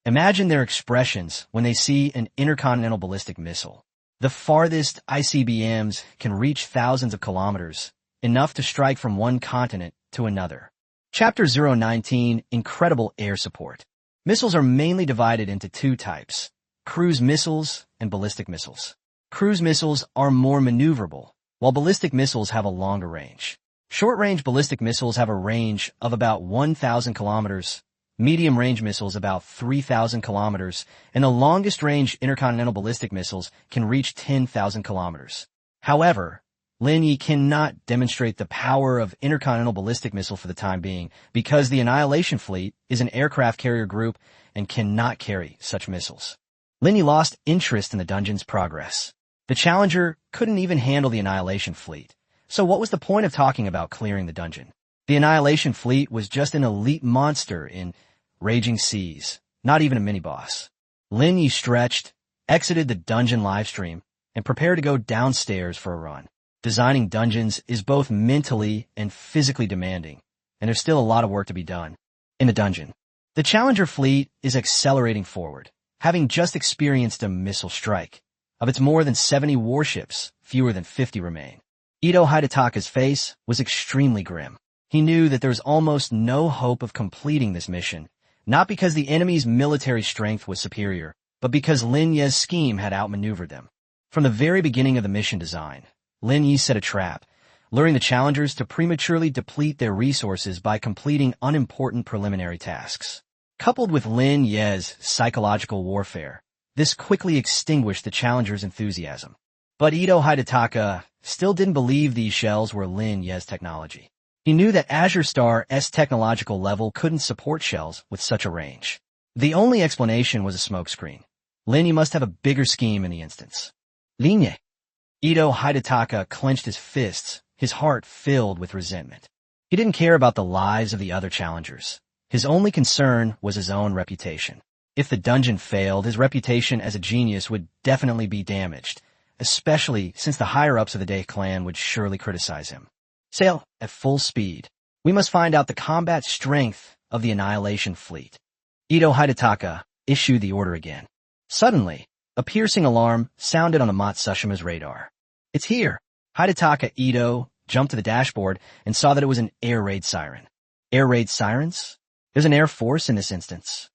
A: Imagine their expressions when they see an intercontinental ballistic missile. The farthest ICBMs can reach thousands of kilometers, enough to strike from one continent to another. Chapter 019, Incredible Air Support. Missiles are mainly divided into two types, cruise missiles and ballistic missiles. Cruise missiles are more maneuverable, while ballistic missiles have a longer range. Short-range ballistic missiles have a range of about 1,000 kilometers, medium-range missiles about 3,000 kilometers, and the longest-range intercontinental ballistic missiles can reach 10,000 kilometers. However, Lin Ye cannot demonstrate the power of intercontinental ballistic missile for the time being because the Annihilation Fleet is an aircraft carrier group and cannot carry such missiles. Lin Ye lost interest in the dungeon's progress. The Challenger couldn't even handle the Annihilation Fleet. So what was the point of talking about clearing the dungeon? The Annihilation Fleet was just an elite monster in raging seas, not even a mini-boss. Lin Ye stretched, exited the dungeon livestream, and prepared to go downstairs for a run. Designing dungeons is both mentally and physically demanding, and there's still a lot of work to be done. In the dungeon, the Challenger fleet is accelerating forward, having just experienced a missile strike. Of its more than 70 warships, fewer than 50 remain. Ito Hidataka's face was extremely grim. He knew that there was almost no hope of completing this mission, not because the enemy's military strength was superior, but because Lin Ye's scheme had outmaneuvered them. From the very beginning of the mission design, Lin Ye set a trap, luring the challengers to prematurely deplete their resources by completing unimportant preliminary tasks. Coupled with Lin Ye's psychological warfare, this quickly extinguished the challengers' enthusiasm. But Ito Hidataka still didn't believe these shells were Lin Ye's technology. He knew that Azure Star's technological level couldn't support shells with such a range. The only explanation was a smokescreen. Lin Ye must have a bigger scheme in the instance. Lin Ye. Ito Hidataka clenched his fists, his heart filled with resentment. He didn't care about the lives of the other challengers. His only concern was his own reputation. If the dungeon failed, his reputation as a genius would definitely be damaged, especially since the higher-ups of the Day clan would surely criticize him. Sail at full speed. We must find out the combat strength of the Annihilation Fleet. Ito Hidataka issued the order again. Suddenly, a piercing alarm sounded on the Matsushima's radar. It's here. Hidataka Ito jumped to the dashboard and saw that it was an air raid siren. Air raid sirens? There's an air force in this instance.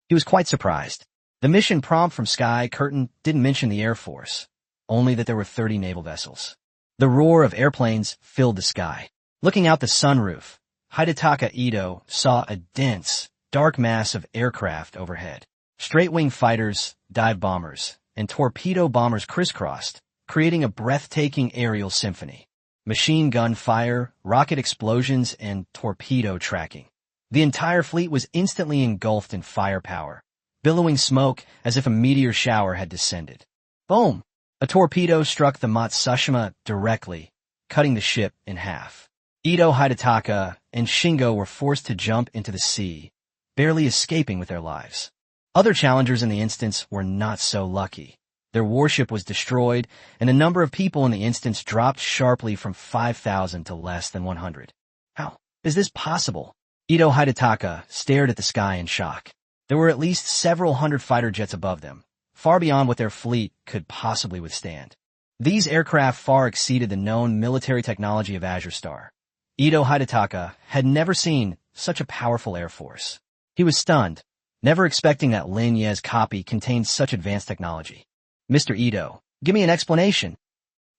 A: He was quite surprised. The mission prompt from Sky Curtain didn't mention the Air Force, only that there were 30 naval vessels. The roar of airplanes filled the sky. Looking out the sunroof, Hidataka Ito saw a dense, dark mass of aircraft overhead. Straight-wing fighters, dive bombers, and torpedo bombers crisscrossed, creating a breathtaking aerial symphony. Machine gun fire, rocket explosions, and torpedo tracking. The entire fleet was instantly engulfed in firepower, billowing smoke as if a meteor shower had descended. Boom! A torpedo struck the Matsushima directly, cutting the ship in half. Ito Hidataka and Shingo were forced to jump into the sea, barely escaping with their lives. Other challengers in the instance were not so lucky. Their warship was destroyed, and the number of people in the instance dropped sharply from 5,000 to less than 100. How is this possible? Ito Hidataka stared at the sky in shock. There were at least several hundred fighter jets above them, far beyond what their fleet could possibly withstand. These aircraft far exceeded the known military technology of Azure Star. Ito Hidataka had never seen such a powerful air force. He was stunned, never expecting that Lin Ye's copy contained such advanced technology. Mr. Ito, give me an explanation.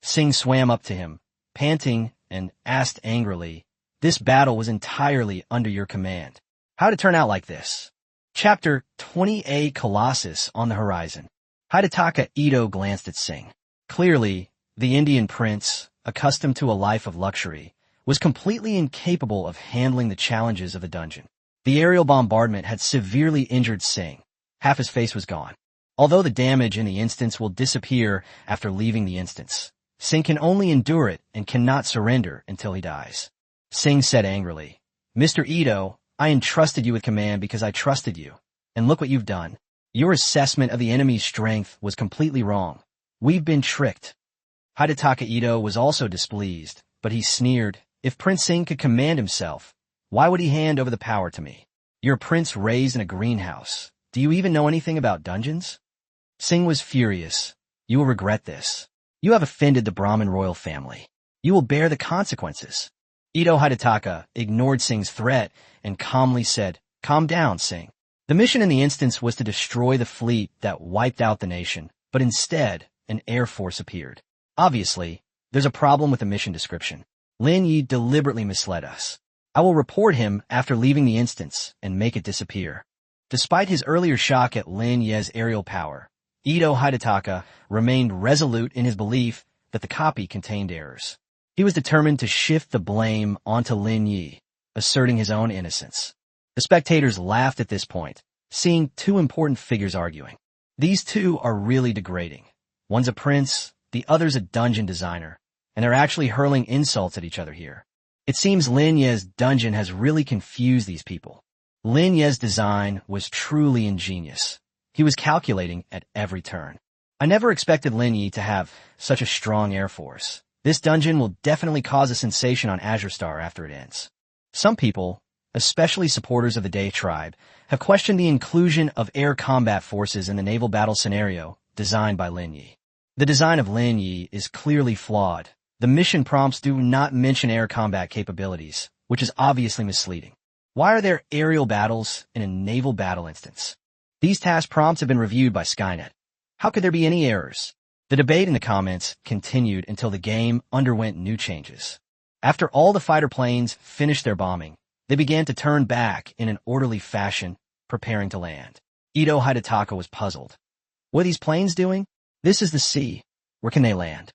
A: Singh swam up to him, panting, and asked angrily, "This battle was entirely under your command. How'd it turn out like this?" Chapter 20A Colossus on the Horizon. Hidataka Ito glanced at Singh. Clearly, the Indian prince, accustomed to a life of luxury, was completely incapable of handling the challenges of the dungeon. The aerial bombardment had severely injured Singh. Half his face was gone. Although the damage in the instance will disappear after leaving the instance, Singh can only endure it and cannot surrender until he dies. Singh said angrily, "Mr. Ito, I entrusted you with command because I trusted you. And look what you've done. Your assessment of the enemy's strength was completely wrong. We've been tricked." Hidetaka Ito was also displeased, but he sneered, "If Prince Singh could command himself, why would he hand over the power to me? You're a prince raised in a greenhouse. Do you even know anything about dungeons?" Singh was furious. "You will regret this. You have offended the Brahmin royal family. You will bear the consequences." Ito Hidetaka ignored Singh's threat and calmly said, "Calm down, Singh. The mission in the instance was to destroy the fleet that wiped out the nation, but instead, an air force appeared. Obviously, there's a problem with the mission description. Lin Ye deliberately misled us. I will report him after leaving the instance and make it disappear." Despite his earlier shock at Lin Ye's aerial power, Ito Hidetaka remained resolute in his belief that the copy contained errors. He was determined to shift the blame onto Lin Ye, asserting his own innocence. The spectators laughed at this point, seeing two important figures arguing. These two are really degrading. One's a prince, the other's a dungeon designer, and they're actually hurling insults at each other here. It seems Lin Ye's dungeon has really confused these people. Lin Ye's design was truly ingenious. He was calculating at every turn. I never expected Lin Ye to have such a strong air force. This dungeon will definitely cause a sensation on Azure Star after it ends. Some people, especially supporters of the Day tribe, have questioned the inclusion of air combat forces in the naval battle scenario designed by Lin Ye. The design of Lin Ye is clearly flawed. The mission prompts do not mention air combat capabilities, which is obviously misleading. Why are there aerial battles in a naval battle instance? These task prompts have been reviewed by Skynet. How could there be any errors? The debate in the comments continued until the game underwent new changes. After all the fighter planes finished their bombing, they began to turn back in an orderly fashion, preparing to land. Ito Hidetaka was puzzled. What are these planes doing? This is the sea. Where can they land?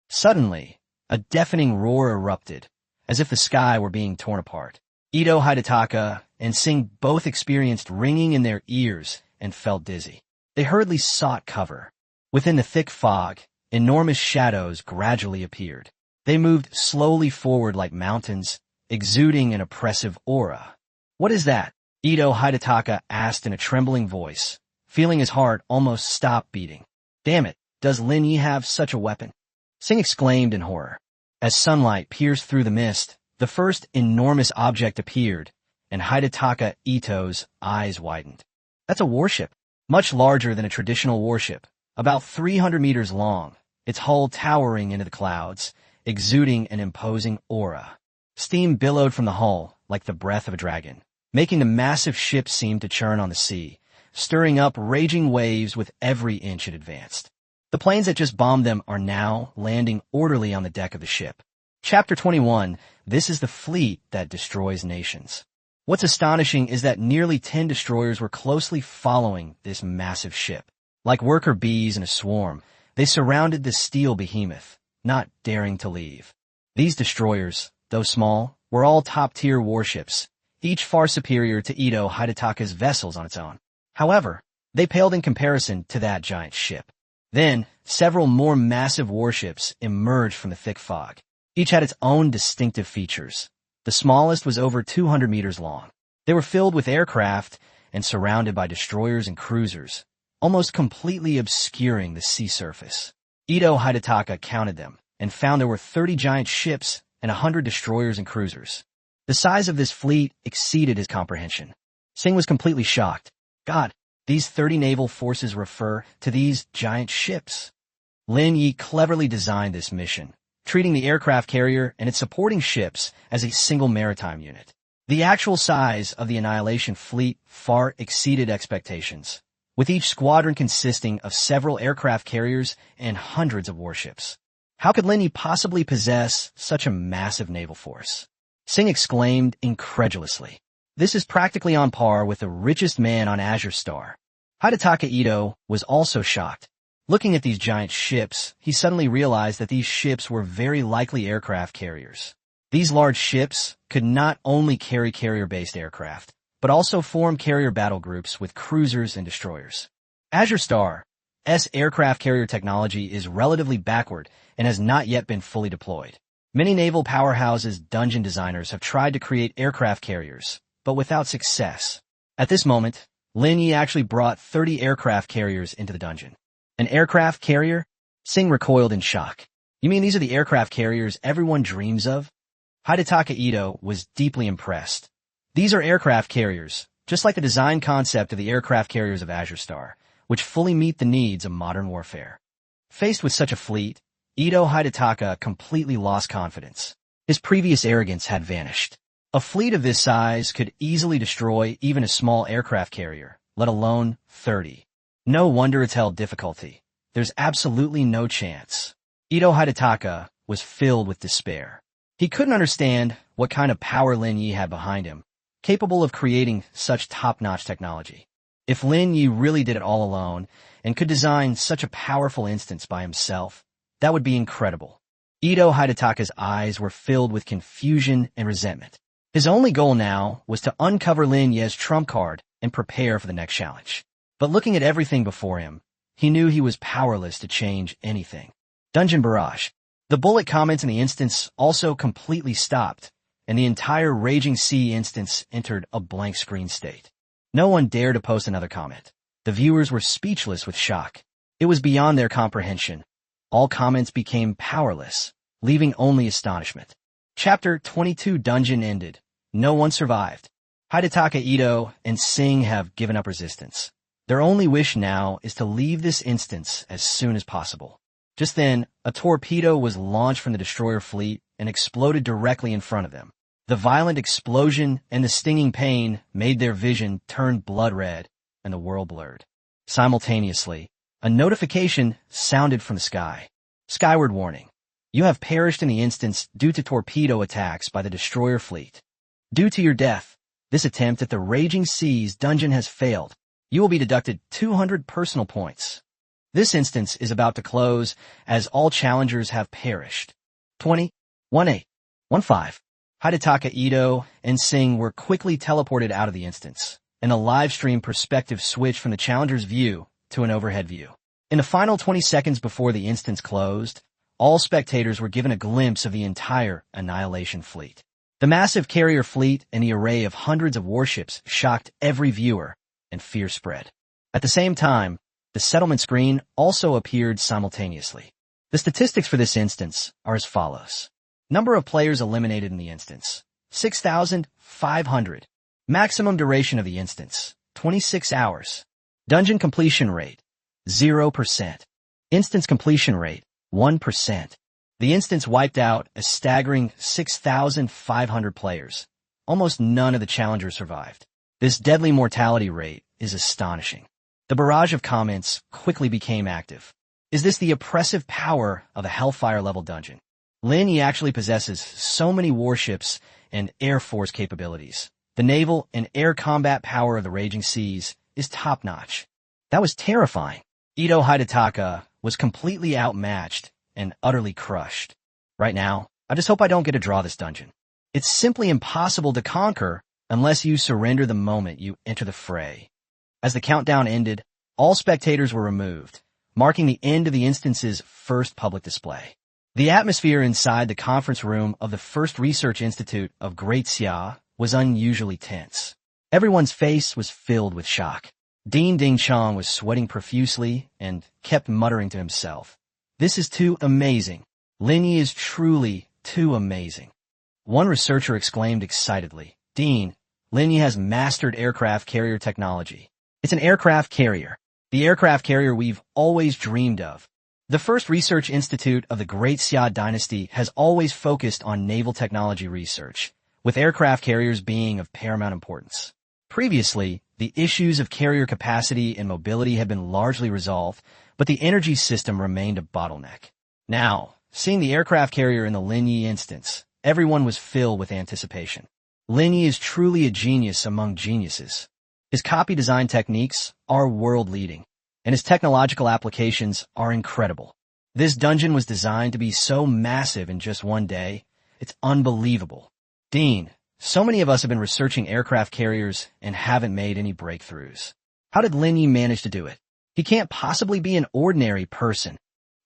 A: Suddenly, a deafening roar erupted, as if the sky were being torn apart. Ito Hidetaka and Singh both experienced ringing in their ears and felt dizzy. They hurriedly sought cover. Within the thick fog, enormous shadows gradually appeared. They moved slowly forward like mountains, exuding an oppressive aura. "What is that?" Ito Hidetaka asked in a trembling voice, feeling his heart almost stop beating. "Damn it, does Lin Ye have such a weapon?" Singh exclaimed in horror. As sunlight pierced through the mist, the first enormous object appeared, and Hidetaka Ito's eyes widened. That's a warship, much larger than a traditional warship, about 300 meters long, its hull towering into the clouds, exuding an imposing aura. Steam billowed from the hull like the breath of a dragon, making the massive ship seem to churn on the sea, stirring up raging waves with every inch it advanced. The planes that just bombed them are now landing orderly on the deck of the ship. Chapter 21, this is the fleet that destroys nations. What's astonishing is that nearly 10 destroyers were closely following this massive ship. Like worker bees in a swarm, they surrounded the steel behemoth, not daring to leave. These destroyers, though small, were all top-tier warships, each far superior to Ito Hidetaka's vessels on its own. However, they paled in comparison to that giant ship. Then, several more massive warships emerged from the thick fog. Each had its own distinctive features. The smallest was over 200 meters long. They were filled with aircraft and surrounded by destroyers and cruisers, almost completely obscuring the sea surface. Ito Hidetaka counted them and found there were 30 giant ships and 100 destroyers and cruisers. The size of this fleet exceeded his comprehension. Singh was completely shocked. God, these 30 naval forces refer to these giant ships. Lin Ye cleverly designed this mission, treating the aircraft carrier and its supporting ships as a single maritime unit. The actual size of the Annihilation fleet far exceeded expectations, with each squadron consisting of several aircraft carriers and hundreds of warships. How could Lin Ye possibly possess such a massive naval force? Singh exclaimed incredulously. This is practically on par with the richest man on Azure Star. Hidetaka Ito was also shocked. Looking at these giant ships, he suddenly realized that these ships were very likely aircraft carriers. These large ships could not only carry carrier-based aircraft, but also form carrier battle groups with cruisers and destroyers. Azure Star's aircraft carrier technology is relatively backward and has not yet been fully deployed. Many naval powerhouses' dungeon designers have tried to create aircraft carriers, but without success. At this moment, Lin Ye actually brought 30 aircraft carriers into the dungeon. An aircraft carrier? Sing recoiled in shock. You mean these are the aircraft carriers everyone dreams of? Hidetaka Ito was deeply impressed. These are aircraft carriers, just like the design concept of the aircraft carriers of Azure Star, which fully meet the needs of modern warfare. Faced with such a fleet, Ito Hidetaka completely lost confidence. His previous arrogance had vanished. A fleet of this size could easily destroy even a small aircraft carrier, let alone 30. No wonder it's held difficulty. There's absolutely no chance. Ito Hidetaka was filled with despair. He couldn't understand what kind of power Lin Ye had behind him, capable of creating such top-notch technology. If Lin Ye really did it all alone and could design such a powerful instance by himself, that would be incredible. Ito Hidetaka's eyes were filled with confusion and resentment. His only goal now was to uncover Lin Ye's trump card and prepare for the next challenge. But looking at everything before him, he knew he was powerless to change anything. Dungeon Barrage. The bullet comments in the instance also completely stopped, and the entire Raging Sea instance entered a blank screen state. No one dared to post another comment. The viewers were speechless with shock. It was beyond their comprehension. All comments became powerless, leaving only astonishment. Chapter 22 Dungeon ended. No one survived. Hidetaka Ito and Sing have given up resistance. Their only wish now is to leave this instance as soon as possible. Just then, a torpedo was launched from the destroyer fleet and exploded directly in front of them. The violent explosion and the stinging pain made their vision turn blood red and the world blurred. Simultaneously, a notification sounded from the sky. Skyward warning. You have perished in the instance due to torpedo attacks by the destroyer fleet. Due to your death, this attempt at the Raging Seas dungeon has failed. You will be deducted 200 personal points. This instance is about to close as all challengers have perished. 20-18-15. Hidetaka Ito and Sing were quickly teleported out of the instance, and the live stream perspective switched from the challenger's view to an overhead view. In the final 20 seconds before the instance closed, all spectators were given a glimpse of the entire Annihilation fleet. The massive carrier fleet and the array of hundreds of warships shocked every viewer, and fear spread. At the same time, the settlement screen also appeared simultaneously. The statistics for this instance are as follows. Number of players eliminated in the instance, 6,500. Maximum duration of the instance, 26 hours. Dungeon completion rate, 0%. Instance completion rate, 1%. The instance wiped out a staggering 6,500 players. Almost none of the challengers survived. This deadly mortality rate is astonishing. The barrage of comments quickly became active. Is this the oppressive power of a Hellfire-level dungeon? Lin Ye actually possesses so many warships and air force capabilities. The naval and air combat power of the Raging Seas is top-notch. That was terrifying. Ito Hidetaka was completely outmatched and utterly crushed. Right now, I just hope I don't get to draw this dungeon. It's simply impossible to conquer unless you surrender the moment you enter the fray. As the countdown ended, all spectators were removed, marking the end of the instance's first public display. The atmosphere inside the conference room of the First Research Institute of Great Xia was unusually tense. Everyone's face was filled with shock. Dean Ding Chong was sweating profusely and kept muttering to himself, "This is too amazing. Lin Ye is truly too amazing." One researcher exclaimed excitedly, "Dean, Lin Ye has mastered aircraft carrier technology. It's an aircraft carrier. The aircraft carrier we've always dreamed of." The First Research Institute of the Great Xia Dynasty has always focused on naval technology research, with aircraft carriers being of paramount importance. Previously, the issues of carrier capacity and mobility had been largely resolved, but the energy system remained a bottleneck. Now, seeing the aircraft carrier in the Lin Ye instance, everyone was filled with anticipation. Lin Ye is truly a genius among geniuses. His copy design techniques are world-leading, and his technological applications are incredible. This dungeon was designed to be so massive in just one day. It's unbelievable. Dean, So many of us have been researching aircraft carriers and haven't made any breakthroughs. How did Lin Ye manage to do it? He can't possibly be an ordinary person.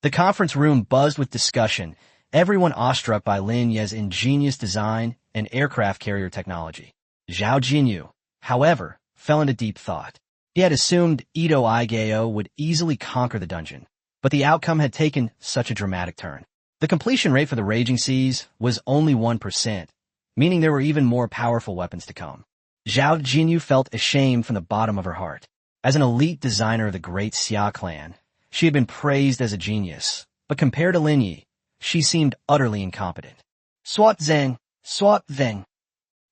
A: The conference room buzzed with discussion, everyone awestruck by Lin Ye's ingenious design and aircraft carrier technology. Zhao Jinyu, however, fell into deep thought. He had assumed Ito Igeo would easily conquer the dungeon, but the outcome had taken such a dramatic turn. The completion rate for the Raging Seas was only 1%, meaning there were even more powerful weapons to come. Zhao Jinyu felt ashamed from the bottom of her heart. As an elite designer of the great Xia clan, she had been praised as a genius, but compared to Lin Ye, she seemed utterly incompetent. Swat Zeng, Swat Zeng.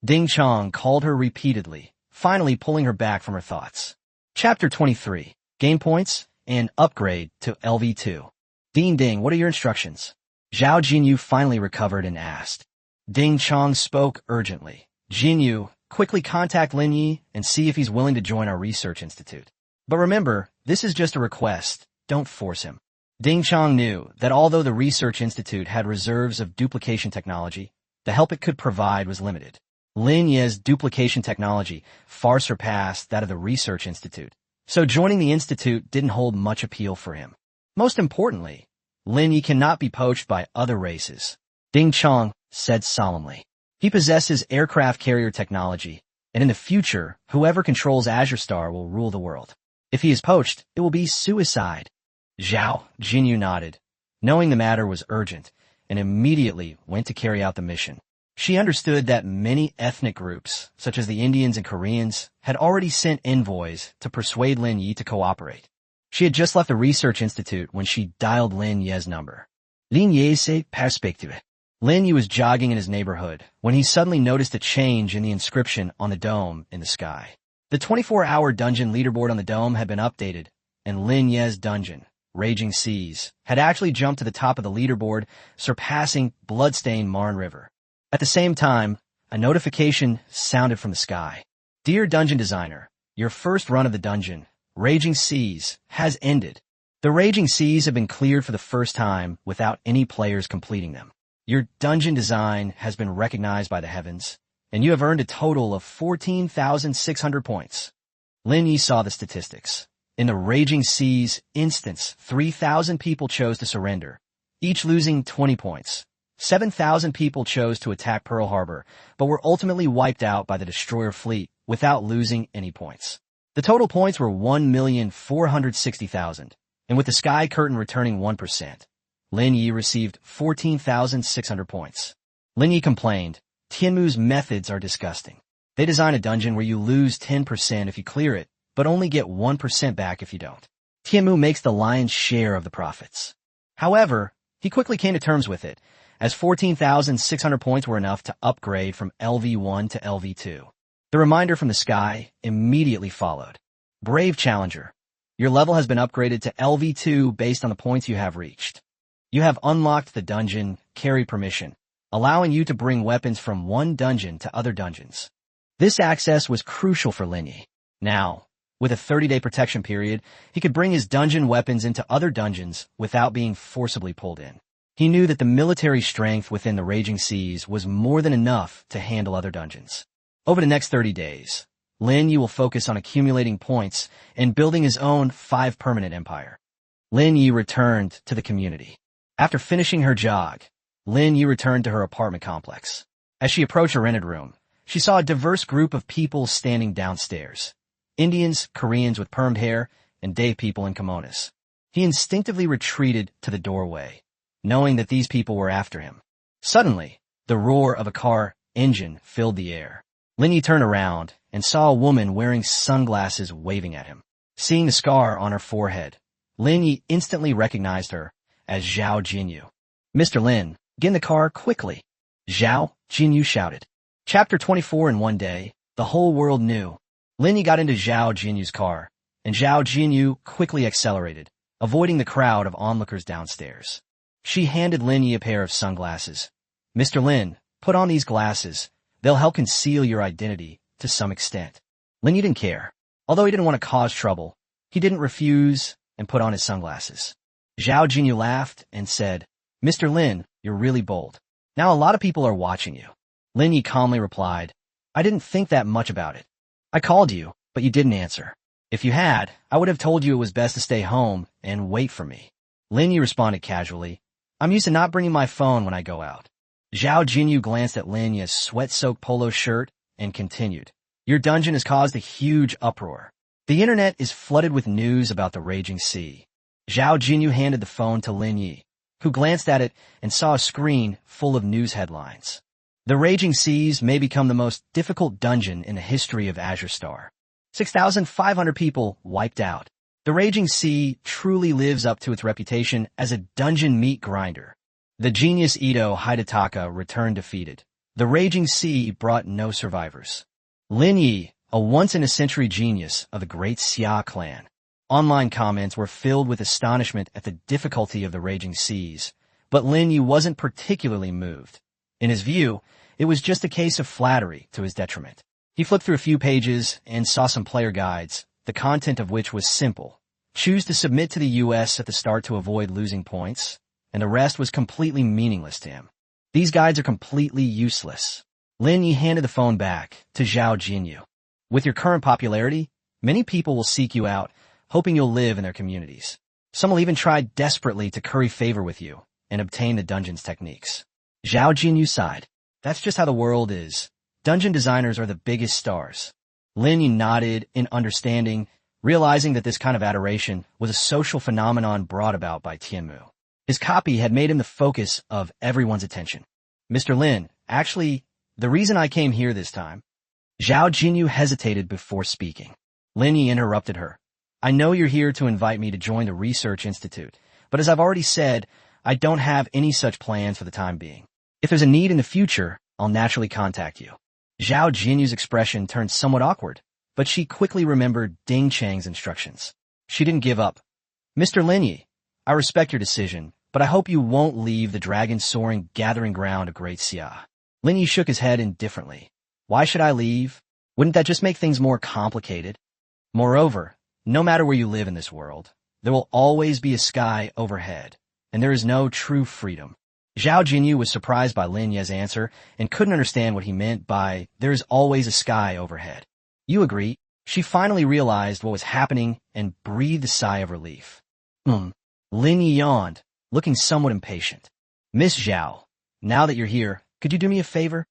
A: Ding Chong called her repeatedly, finally pulling her back from her thoughts. Chapter 23. Game points and upgrade to LV2. Ding Ding, what are your instructions? Zhao Jinyu finally recovered and asked. Ding Chong spoke urgently. Jinyu, quickly contact Lin Ye and see if he's willing to join our research institute. But remember, this is just a request. Don't force him. Ding Chong knew that although the research institute had reserves of duplication technology, the help it could provide was limited. Lin Ye's duplication technology far surpassed that of the research institute, so joining the institute didn't hold much appeal for him. Most importantly, Lin Ye cannot be poached by other races. Ding Chong said solemnly. He possesses aircraft carrier technology, and in the future, whoever controls Azure Star will rule the world. If he is poached, it will be suicide. Zhao Jinyu nodded, knowing the matter was urgent, and immediately went to carry out the mission. She understood that many ethnic groups, such as the Indians and Koreans, had already sent envoys to persuade Lin Ye to cooperate. She had just left the research institute when she dialed Lin Ye's number. Lin Ye se perspective. Lin Ye was jogging in his neighborhood when he suddenly noticed a change in the inscription on the dome in the sky. The 24-hour dungeon leaderboard on the dome had been updated, and Lin Ye's dungeon, Raging Seas, had actually jumped to the top of the leaderboard, surpassing bloodstained Marne River. At the same time, a notification sounded from the sky. Dear Dungeon Designer, your first run of the dungeon, Raging Seas, has ended. The Raging Seas have been cleared for the first time without any players completing them. Your dungeon design has been recognized by the heavens, and you have earned a total of 14,600 points. Lin Ye saw the statistics. In the Raging Seas instance, 3,000 people chose to surrender, each losing 20 points. 7,000 people chose to attack Pearl Harbor, but were ultimately wiped out by the destroyer fleet without losing any points. The total points were 1,460,000, and with the Sky Curtain returning 1%, Lin Ye received 14,600 points. Lin Ye complained, Tianmu's methods are disgusting. They design a dungeon where you lose 10% if you clear it, but only get 1% back if you don't. Tianmu makes the lion's share of the profits. However, he quickly came to terms with it, as 14,600 points were enough to upgrade from LV1 to LV2. The reminder from the sky immediately followed. Brave Challenger, your level has been upgraded to LV2 based on the points you have reached. You have unlocked the dungeon carry permission, allowing you to bring weapons from one dungeon to other dungeons. This access was crucial for Lin Ye. Now, with a 30-day protection period, he could bring his dungeon weapons into other dungeons without being forcibly pulled in. He knew that the military strength within the Raging Seas was more than enough to handle other dungeons. Over the next 30 days, Lin Ye will focus on accumulating points and building his own 5 permanent empire. Lin Ye returned to the community. After finishing her jog, Lin Ye returned to her apartment complex. As she approached her rented room, she saw a diverse group of people standing downstairs. Indians, Koreans with permed hair, and Dave people in kimonos. He instinctively retreated to the doorway, knowing that these people were after him. Suddenly, the roar of a car engine filled the air. Lin Ye turned around and saw a woman wearing sunglasses waving at him. Seeing the scar on her forehead, Lin Ye instantly recognized her as Zhao Jinyu. Mr. Lin, get in the car quickly, Zhao Jinyu shouted. Chapter 24. In one day, the whole world knew. Lin Ye got into Zhao Jinyu's car, and Zhao Jinyu quickly accelerated, avoiding the crowd of onlookers downstairs. She handed Lin Ye a pair of sunglasses. Mr. Lin, put on these glasses. They'll help conceal your identity to some extent. Lin Ye didn't care. Although he didn't want to cause trouble, he didn't refuse and put on his sunglasses. Zhao Jinyu laughed and said, Mr. Lin, you're really bold. Now a lot of people are watching you. Lin Ye calmly replied, I didn't think that much about it. I called you, but you didn't answer. If you had, I would have told you it was best to stay home and wait for me. Lin Ye responded casually, I'm used to not bringing my phone when I go out. Zhao Jinyu glanced at Lin Ye's sweat-soaked polo shirt and continued, Your dungeon has caused a huge uproar. The internet is flooded with news about the raging sea. Zhao Jinyu handed the phone to Lin Ye, who glanced at it and saw a screen full of news headlines. The raging seas may become the most difficult dungeon in the history of Azure Star. 6,500 people wiped out. The raging sea truly lives up to its reputation as a dungeon meat grinder. The genius Ito Hidataka returned defeated. The raging sea brought no survivors. Lin Ye, a once-in-a-century genius of the great Xia clan. Online comments were filled with astonishment at the difficulty of the raging seas, but Lin Ye wasn't particularly moved. In his view, it was just a case of flattery to his detriment. He flipped through a few pages and saw some player guides, the content of which was simple. Choose to submit to the US at the start to avoid losing points, and the rest was completely meaningless to him. These guides are completely useless. Lin Ye handed the phone back to Zhao Jinyu. With your current popularity, many people will seek you out, hoping you'll live in their communities. Some will even try desperately to curry favor with you and obtain the dungeon's techniques. Zhao Jinyu sighed. That's just how the world is. Dungeon designers are the biggest stars. Lin Ye nodded in understanding, realizing that this kind of adoration was a social phenomenon brought about by Tianmu. His copy had made him the focus of everyone's attention. Mr. Lin, actually, the reason I came here this time. Zhao Jinyu hesitated before speaking. Lin Ye interrupted her. I know you're here to invite me to join the Research Institute, but as I've already said, I don't have any such plans for the time being. If there's a need in the future, I'll naturally contact you. Zhao Jinyu's expression turned somewhat awkward, but she quickly remembered Ding Chang's instructions. She didn't give up. Mr. Lin Ye, I respect your decision, but I hope you won't leave the dragon-soaring gathering ground of Great Xia. Lin Ye shook his head indifferently. Why should I leave? Wouldn't that just make things more complicated? Moreover, no matter where you live in this world, there will always be a sky overhead, and there is no true freedom. Zhao Jinyu was surprised by Lin Ye's answer and couldn't understand what he meant by there is always a sky overhead. You agree? She finally realized what was happening and breathed a sigh of relief. Lin Ye yawned, looking somewhat impatient. Miss Zhao, now that you're here, could you do me a favor?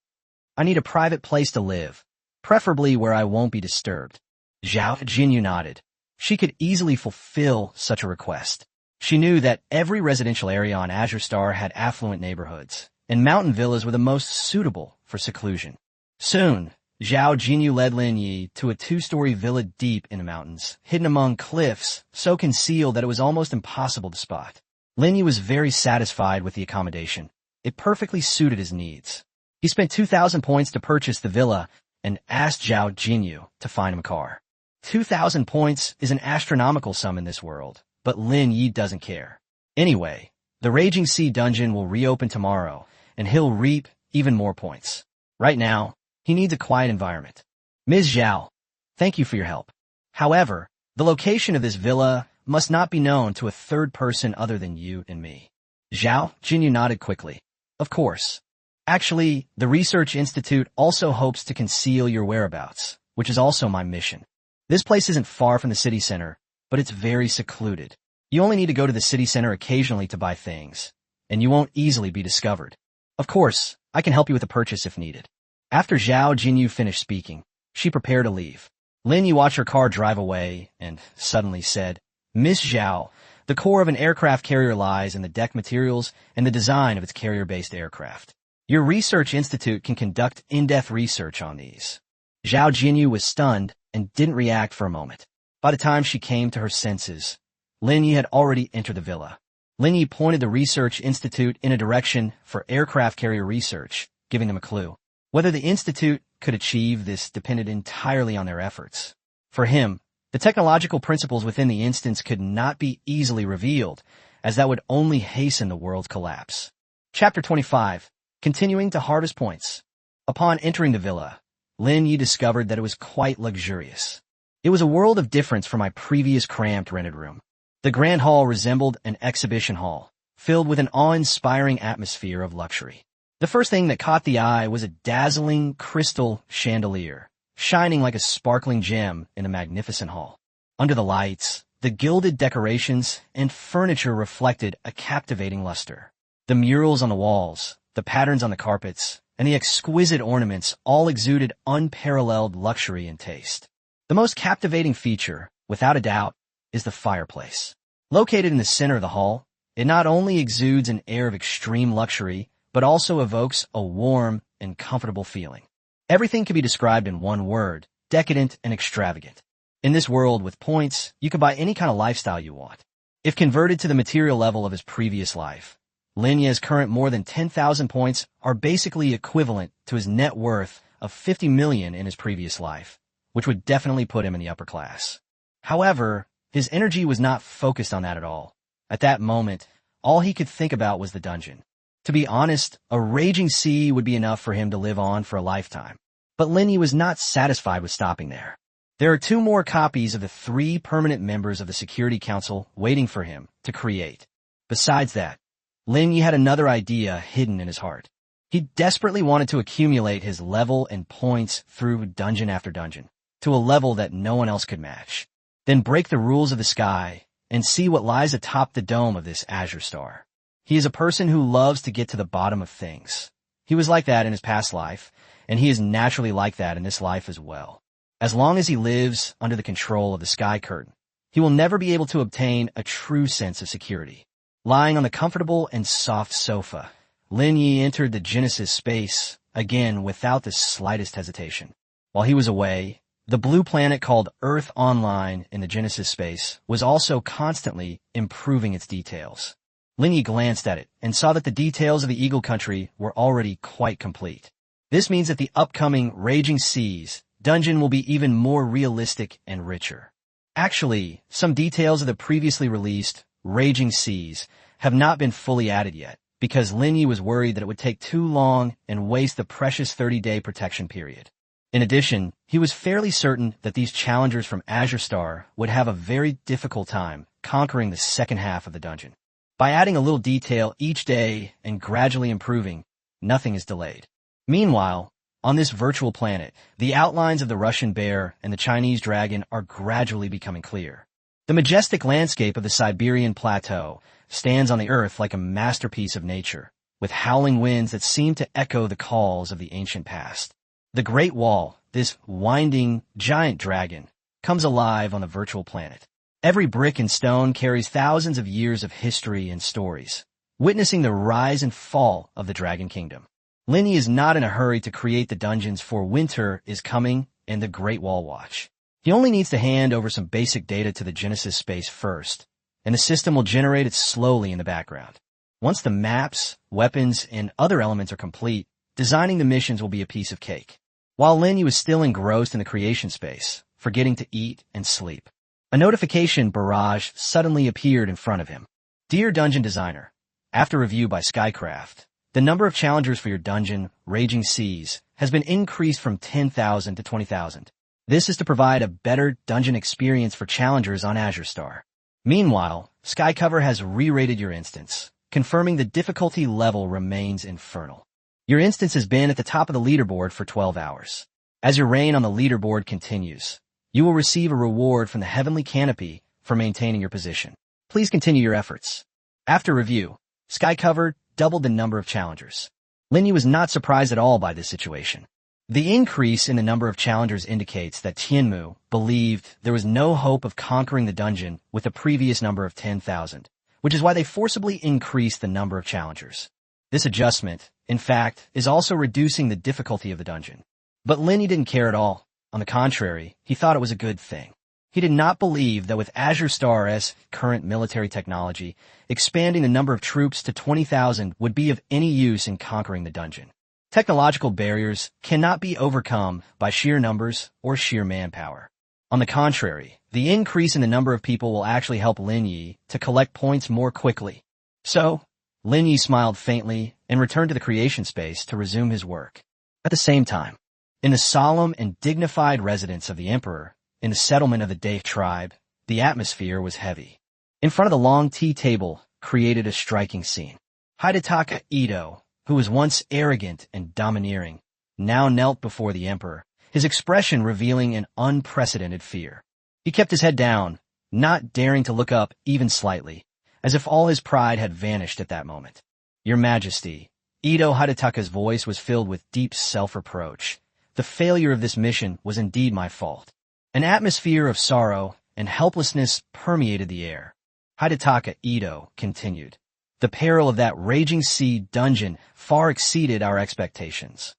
A: I need a private place to live, preferably where I won't be disturbed. Zhao Jinyu nodded. She could easily fulfill such a request. She knew that every residential area on Azure Star had affluent neighborhoods, and mountain villas were the most suitable for seclusion. Soon, Zhao Jinyu led Lin Ye to a 2-story villa deep in the mountains, hidden among cliffs, so concealed that it was almost impossible to spot. Lin Ye was very satisfied with the accommodation. It perfectly suited his needs. He spent 2,000 points to purchase the villa and asked Zhao Jinyu to find him a car. 2,000 points is an astronomical sum in this world. But Lin Ye doesn't care. Anyway, the Raging Sea dungeon will reopen tomorrow, and he'll reap even more points. Right now, he needs a quiet environment. Ms. Zhao, thank you for your help. However, the location of this villa must not be known to a third person other than you and me. Zhao Jinyu nodded quickly. Of course. Actually, the Research Institute also hopes to conceal your whereabouts, which is also my mission. This place isn't far from the city center, but it's very secluded. You only need to go to the city center occasionally to buy things, and you won't easily be discovered. Of course, I can help you with a purchase if needed. After Zhao Jinyu finished speaking, she prepared to leave. Lin Ye watched her car drive away and suddenly said, Miss Zhao, the core of an aircraft carrier lies in the deck materials and the design of its carrier-based aircraft. Your research institute can conduct in-depth research on these. Zhao Jinyu was stunned and didn't react for a moment. By the time she came to her senses, Lin Ye had already entered the villa. Lin Ye pointed the Research Institute in a direction for aircraft carrier research, giving them a clue. Whether the institute could achieve this depended entirely on their efforts. For him, the technological principles within the instance could not be easily revealed, as that would only hasten the world's collapse. Chapter 25. Continuing to harvest points. Upon entering the villa, Lin Ye discovered that it was quite luxurious. It was a world of difference from my previous cramped rented room. The grand hall resembled an exhibition hall, filled with an awe-inspiring atmosphere of luxury. The first thing that caught the eye was a dazzling crystal chandelier, shining like a sparkling gem in a magnificent hall. Under the lights, the gilded decorations and furniture reflected a captivating luster. The murals on the walls, the patterns on the carpets, and the exquisite ornaments all exuded unparalleled luxury and taste. The most captivating feature, without a doubt, is the fireplace. Located in the center of the hall, it not only exudes an air of extreme luxury, but also evokes a warm and comfortable feeling. Everything can be described in one word: decadent and extravagant. In this world with points, you can buy any kind of lifestyle you want. If converted to the material level of his previous life, Lin Ye's current more than 10,000 points are basically equivalent to his net worth of 50 million in his previous life, which would definitely put him in the upper class. However, his energy was not focused on that at all. At that moment, all he could think about was the dungeon. To be honest, a raging sea would be enough for him to live on for a lifetime. But Lin Ye was not satisfied with stopping there. There are 2 more copies of the 3 permanent members of the Security Council waiting for him to create. Besides that, Lin Ye had another idea hidden in his heart. He desperately wanted to accumulate his level and points through dungeon after dungeon, to a level that no one else could match. Then break the rules of the sky and see what lies atop the dome of this azure star. He is a person who loves to get to the bottom of things. He was like that in his past life, and he is naturally like that in this life as well. As long as he lives under the control of the sky curtain, he will never be able to obtain a true sense of security. Lying on the comfortable and soft sofa, Lin Ye entered the Genesis space, again without the slightest hesitation. While he was away, the blue planet called Earth Online in the Genesis space was also constantly improving its details. Lin Ye glanced at it and saw that the details of the Eagle Country were already quite complete. This means that the upcoming Raging Seas dungeon will be even more realistic and richer. Actually, some details of the previously released Raging Seas have not been fully added yet, because Lin Ye was worried that it would take too long and waste the precious 30-day protection period. In addition, he was fairly certain that these challengers from Azure Star would have a very difficult time conquering the second half of the dungeon. By adding a little detail each day and gradually improving, nothing is delayed. Meanwhile, on this virtual planet, the outlines of the Russian bear and the Chinese dragon are gradually becoming clear. The majestic landscape of the Siberian plateau stands on the earth like a masterpiece of nature, with howling winds that seem to echo the calls of the ancient past. The Great Wall, this winding, giant dragon, comes alive on the virtual planet. Every brick and stone carries thousands of years of history and stories, witnessing the rise and fall of the Dragon Kingdom. Lin Ye is not in a hurry to create the dungeons, for winter is coming and the Great Wall Watch. He only needs to hand over some basic data to the Genesis space first, and the system will generate it slowly in the background. Once the maps, weapons, and other elements are complete, designing the missions will be a piece of cake. While Lin Ye was still engrossed in the creation space, forgetting to eat and sleep, a notification barrage suddenly appeared in front of him. Dear Dungeon Designer, after review by Skycraft, the number of challengers for your dungeon, Raging Seas, has been increased from 10,000 to 20,000. This is to provide a better dungeon experience for challengers on Azure Star. Meanwhile, Skycover has re-rated your instance, confirming the difficulty level remains infernal. Your instance has been at the top of the leaderboard for 12 hours. As your reign on the leaderboard continues, you will receive a reward from the Heavenly Canopy for maintaining your position. Please continue your efforts. After review, Skycover doubled the number of challengers. Lin Ye was not surprised at all by this situation. The increase in the number of challengers indicates that Tianmu believed there was no hope of conquering the dungeon with a previous number of 10,000, which is why they forcibly increased the number of challengers. This adjustment, in fact, is also reducing the difficulty of the dungeon. But Lin Ye didn't care at all. On the contrary, he thought it was a good thing. He did not believe that with Azure Star's current military technology, expanding the number of troops to 20,000 would be of any use in conquering the dungeon. Technological barriers cannot be overcome by sheer numbers or sheer manpower. On the contrary, the increase in the number of people will actually help Lin Ye to collect points more quickly. So, Lin Ye smiled faintly and returned to the creation space to resume his work. At the same time, in the solemn and dignified residence of the Emperor, in the settlement of the Dai tribe, the atmosphere was heavy. In front of the long tea table created a striking scene. Hidetaka Ito, who was once arrogant and domineering, now knelt before the emperor, his expression revealing an unprecedented fear. He kept his head down, not daring to look up even slightly, as if all his pride had vanished at that moment. Your Majesty, Ito Hidetaka's voice was filled with deep self-reproach. The failure of this mission was indeed my fault. An atmosphere of sorrow and helplessness permeated the air. Hidetaka Ito continued. The peril of that raging sea dungeon far exceeded our expectations.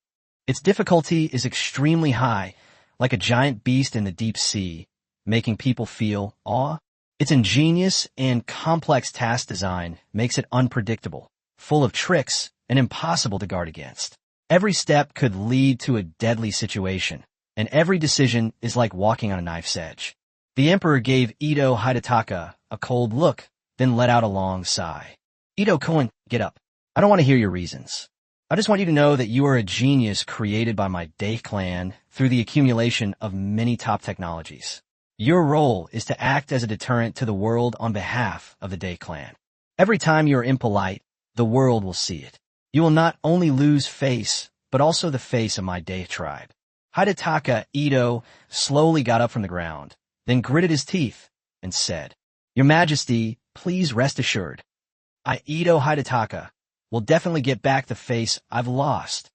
A: Its difficulty is extremely high, like a giant beast in the deep sea, making people feel awe. Its ingenious and complex task design makes it unpredictable, full of tricks, and impossible to guard against. Every step could lead to a deadly situation, and every decision is like walking on a knife's edge. The emperor gave Ito Hidetaka a cold look, then let out a long sigh. Ito-kun, get up. I don't want to hear your reasons. I just want you to know that you are a genius created by my Day clan through the accumulation of many top technologies. Your role is to act as a deterrent to the world on behalf of the Day clan. Every time you are impolite, the world will see it. You will not only lose face, but also the face of my Day tribe. Hidetaka Ito slowly got up from the ground, then gritted his teeth and said, Your Majesty, please rest assured. I, Ito Hidetaka, will definitely get back the face I've lost.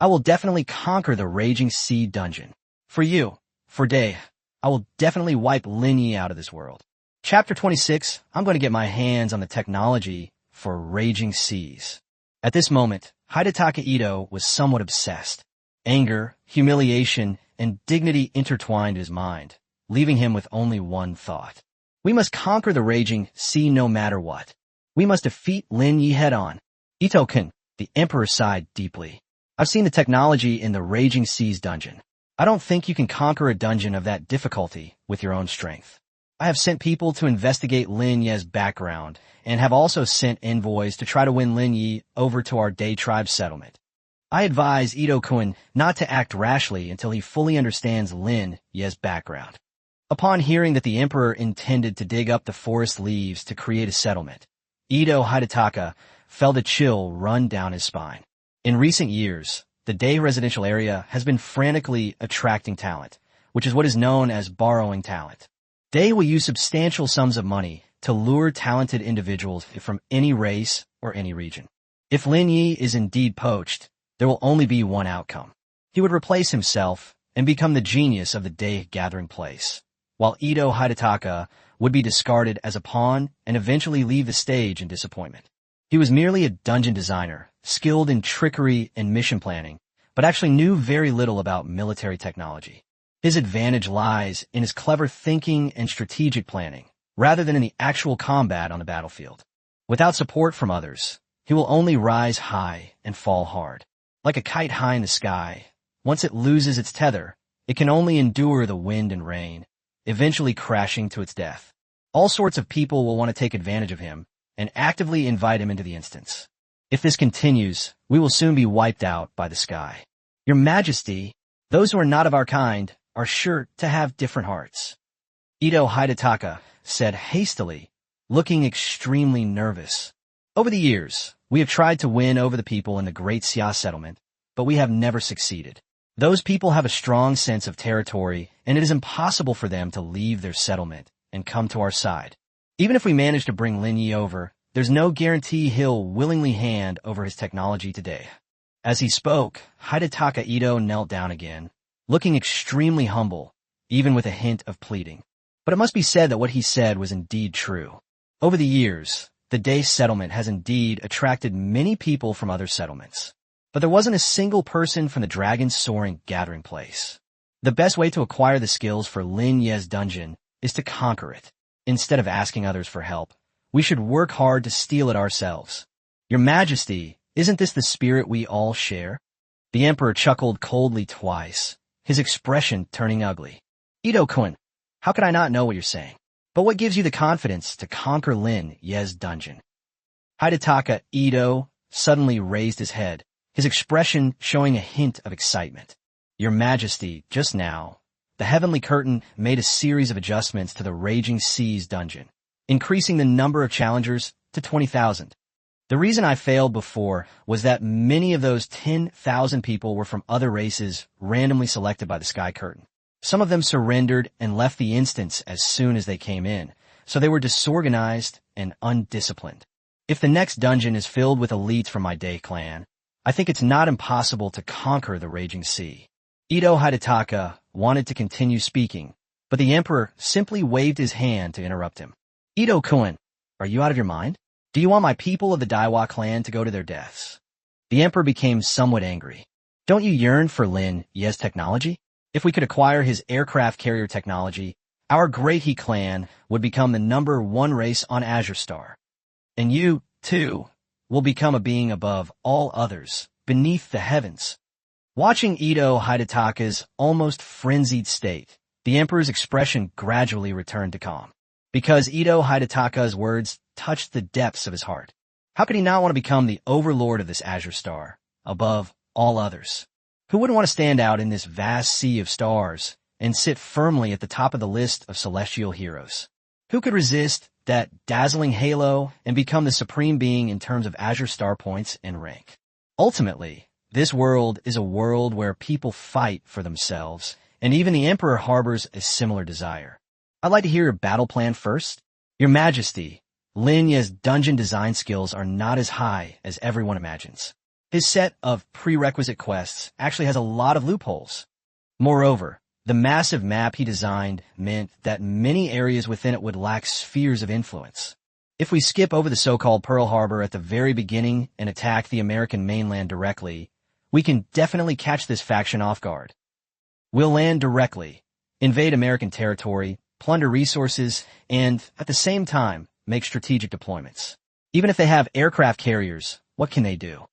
A: I will definitely conquer the raging sea dungeon. For you, for Day, I will definitely wipe Lin Ye out of this world. Chapter 26, I'm going to get my hands on the technology for raging seas. At this moment, Hidetaka Ito was somewhat obsessed. Anger, humiliation, and dignity intertwined his mind, leaving him with only one thought. We must conquer the raging sea no matter what. We must defeat Lin Ye head-on. Ito-kun, the emperor sighed deeply. I've seen the technology in the raging seas dungeon. I don't think you can conquer a dungeon of that difficulty with your own strength. I have sent people to investigate Lin Ye's background and have also sent envoys to try to win Lin Ye over to our Day tribe settlement. I advise Ito-kun not to act rashly until he fully understands Lin Ye's background. Upon hearing that the emperor intended to dig up the forest leaves to create a settlement, Ito Hidetaka felt a chill run down his spine. In recent years, the Day residential area has been frantically attracting talent, which is what is known as borrowing talent. Day will use substantial sums of money to lure talented individuals from any race or any region. If Lin Ye is indeed poached, there will only be one outcome. He would replace himself and become the genius of the Day gathering place, while Ito Hidetaka would be discarded as a pawn and eventually leave the stage in disappointment. He was merely a dungeon designer, skilled in trickery and mission planning, but actually knew very little about military technology. His advantage lies in his clever thinking and strategic planning, rather than in the actual combat on the battlefield. Without support from others, he will only rise high and fall hard. Like a kite high in the sky, once it loses its tether, it can only endure the wind and rain, eventually crashing to its death. All sorts of people will want to take advantage of him and actively invite him into the instance. If this continues, we will soon be wiped out by the sky. Your Majesty, those who are not of our kind are sure to have different hearts. Ito Hidetaka said hastily, looking extremely nervous. Over the years, we have tried to win over the people in the Great Xia settlement, but we have never succeeded. Those people have a strong sense of territory, and it is impossible for them to leave their settlement and come to our side. Even if we manage to bring Lin Ye over, there's no guarantee he'll willingly hand over his technology today. As he spoke, Hidetaka Ito knelt down again, looking extremely humble, even with a hint of pleading. But it must be said that what he said was indeed true. Over the years, the Day settlement has indeed attracted many people from other settlements. But there wasn't a single person from the Dragon's Soaring gathering place. The best way to acquire the skills for Lin Ye's dungeon is to conquer it. Instead of asking others for help, we should work hard to steal it ourselves. Your Majesty, isn't this the spirit we all share? The emperor chuckled coldly twice, his expression turning ugly. Ito-kun, how could I not know what you're saying? But what gives you the confidence to conquer Lin Ye's dungeon? Hidetaka Ito suddenly raised his head, his expression showing a hint of excitement. Your Majesty, just now, the heavenly curtain made a series of adjustments to the Raging Seas dungeon, increasing the number of challengers to 20,000. The reason I failed before was that many of those 10,000 people were from other races randomly selected by the Sky Curtain. Some of them surrendered and left the instance as soon as they came in, so they were disorganized and undisciplined. If the next dungeon is filled with elites from my Day clan, I think it's not impossible to conquer the Raging Sea. Ito Hidetaka wanted to continue speaking, but the Emperor simply waved his hand to interrupt him. Ito-kun, are you out of your mind? Do you want my people of the Daiwa clan to go to their deaths? The Emperor became somewhat angry. Don't you yearn for Lin Ye's technology? If we could acquire his aircraft carrier technology, our Great He clan would become the #1 race on Azure Star. And you, too, will become a being above all others, beneath the heavens. Watching Ito Hidetaka's almost frenzied state, the Emperor's expression gradually returned to calm. Because Ito Hidetaka's words touched the depths of his heart. How could he not want to become the overlord of this Azure Star, above all others? Who wouldn't want to stand out in this vast sea of stars and sit firmly at the top of the list of celestial heroes? Who could resist that dazzling halo and become the supreme being in terms of Azure Star points and rank? Ultimately, this world is a world where people fight for themselves, and even the Emperor harbors a similar desire. I'd like to hear your battle plan first. Your Majesty, Lin Ye's dungeon design skills are not as high as everyone imagines. His set of prerequisite quests actually has a lot of loopholes. Moreover, the massive map he designed meant that many areas within it would lack spheres of influence. If we skip over the so-called Pearl Harbor at the very beginning and attack the American mainland directly, we can definitely catch this faction off guard. We'll land directly, invade American territory, plunder resources, and, at the same time, make strategic deployments. Even if they have aircraft carriers, what can they do?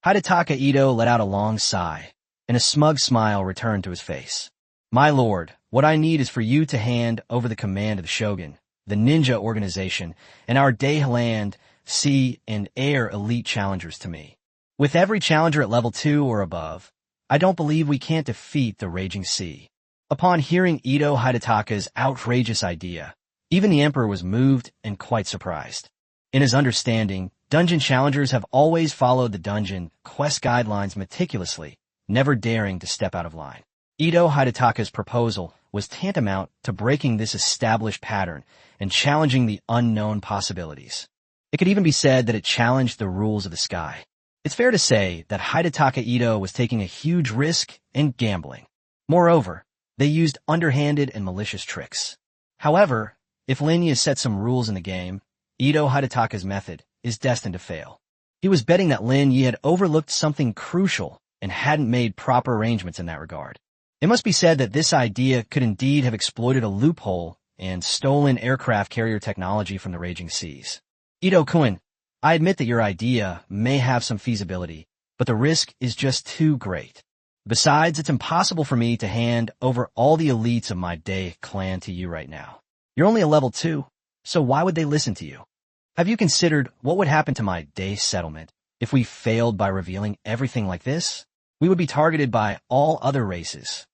A: Hidetaka Ito let out a long sigh, and a smug smile returned to his face. My lord, what I need is for you to hand over the command of the Shogun, the ninja organization, and our day land, sea, and air elite challengers to me. With every challenger at level 2 or above, I don't believe we can't defeat the Raging Sea. Upon hearing Ito Hidetaka's outrageous idea, even the Emperor was moved and quite surprised. In his understanding, dungeon challengers have always followed the dungeon quest guidelines meticulously, never daring to step out of line. Ito Hidetaka's proposal was tantamount to breaking this established pattern and challenging the unknown possibilities. It could even be said that it challenged the rules of the sky. It's fair to say that Hidetaka Ito was taking a huge risk and gambling. Moreover, they used underhanded and malicious tricks. However, if Lin Ye set some rules in the game, Ito Hidetaka's method is destined to fail. He was betting that Lin Ye had overlooked something crucial and hadn't made proper arrangements in that regard. It must be said that this idea could indeed have exploited a loophole and stolen aircraft carrier technology from the Raging Seas. Ito-kun, I admit that your idea may have some feasibility, but the risk is just too great. Besides, it's impossible for me to hand over all the elites of my Day clan to you right now. You're only a level 2, so why would they listen to you? Have you considered what would happen to my Day settlement if we failed by revealing everything like this? We would be targeted by all other races.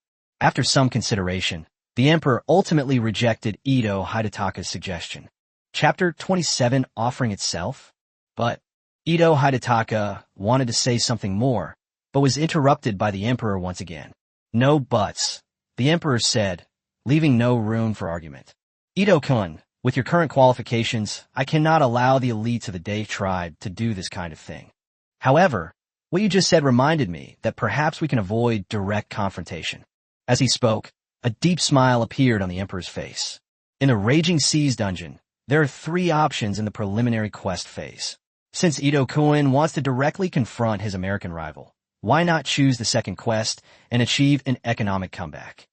A: After some consideration, the Emperor ultimately rejected Ito Hidetaka's suggestion. Chapter 27 offering itself? But Ito Hidetaka wanted to say something more, but was interrupted by the Emperor once again. No buts, the Emperor said, leaving no room for argument. Ito-kun, with your current qualifications, I cannot allow the elites of the Day tribe to do this kind of thing. However, what you just said reminded me that perhaps we can avoid direct confrontation. As he spoke, a deep smile appeared on the Emperor's face. In the Raging Seas dungeon, there are 3 options in the preliminary quest phase. Since Ito-kun wants to directly confront his American rival, why not choose the second quest and achieve an economic comeback?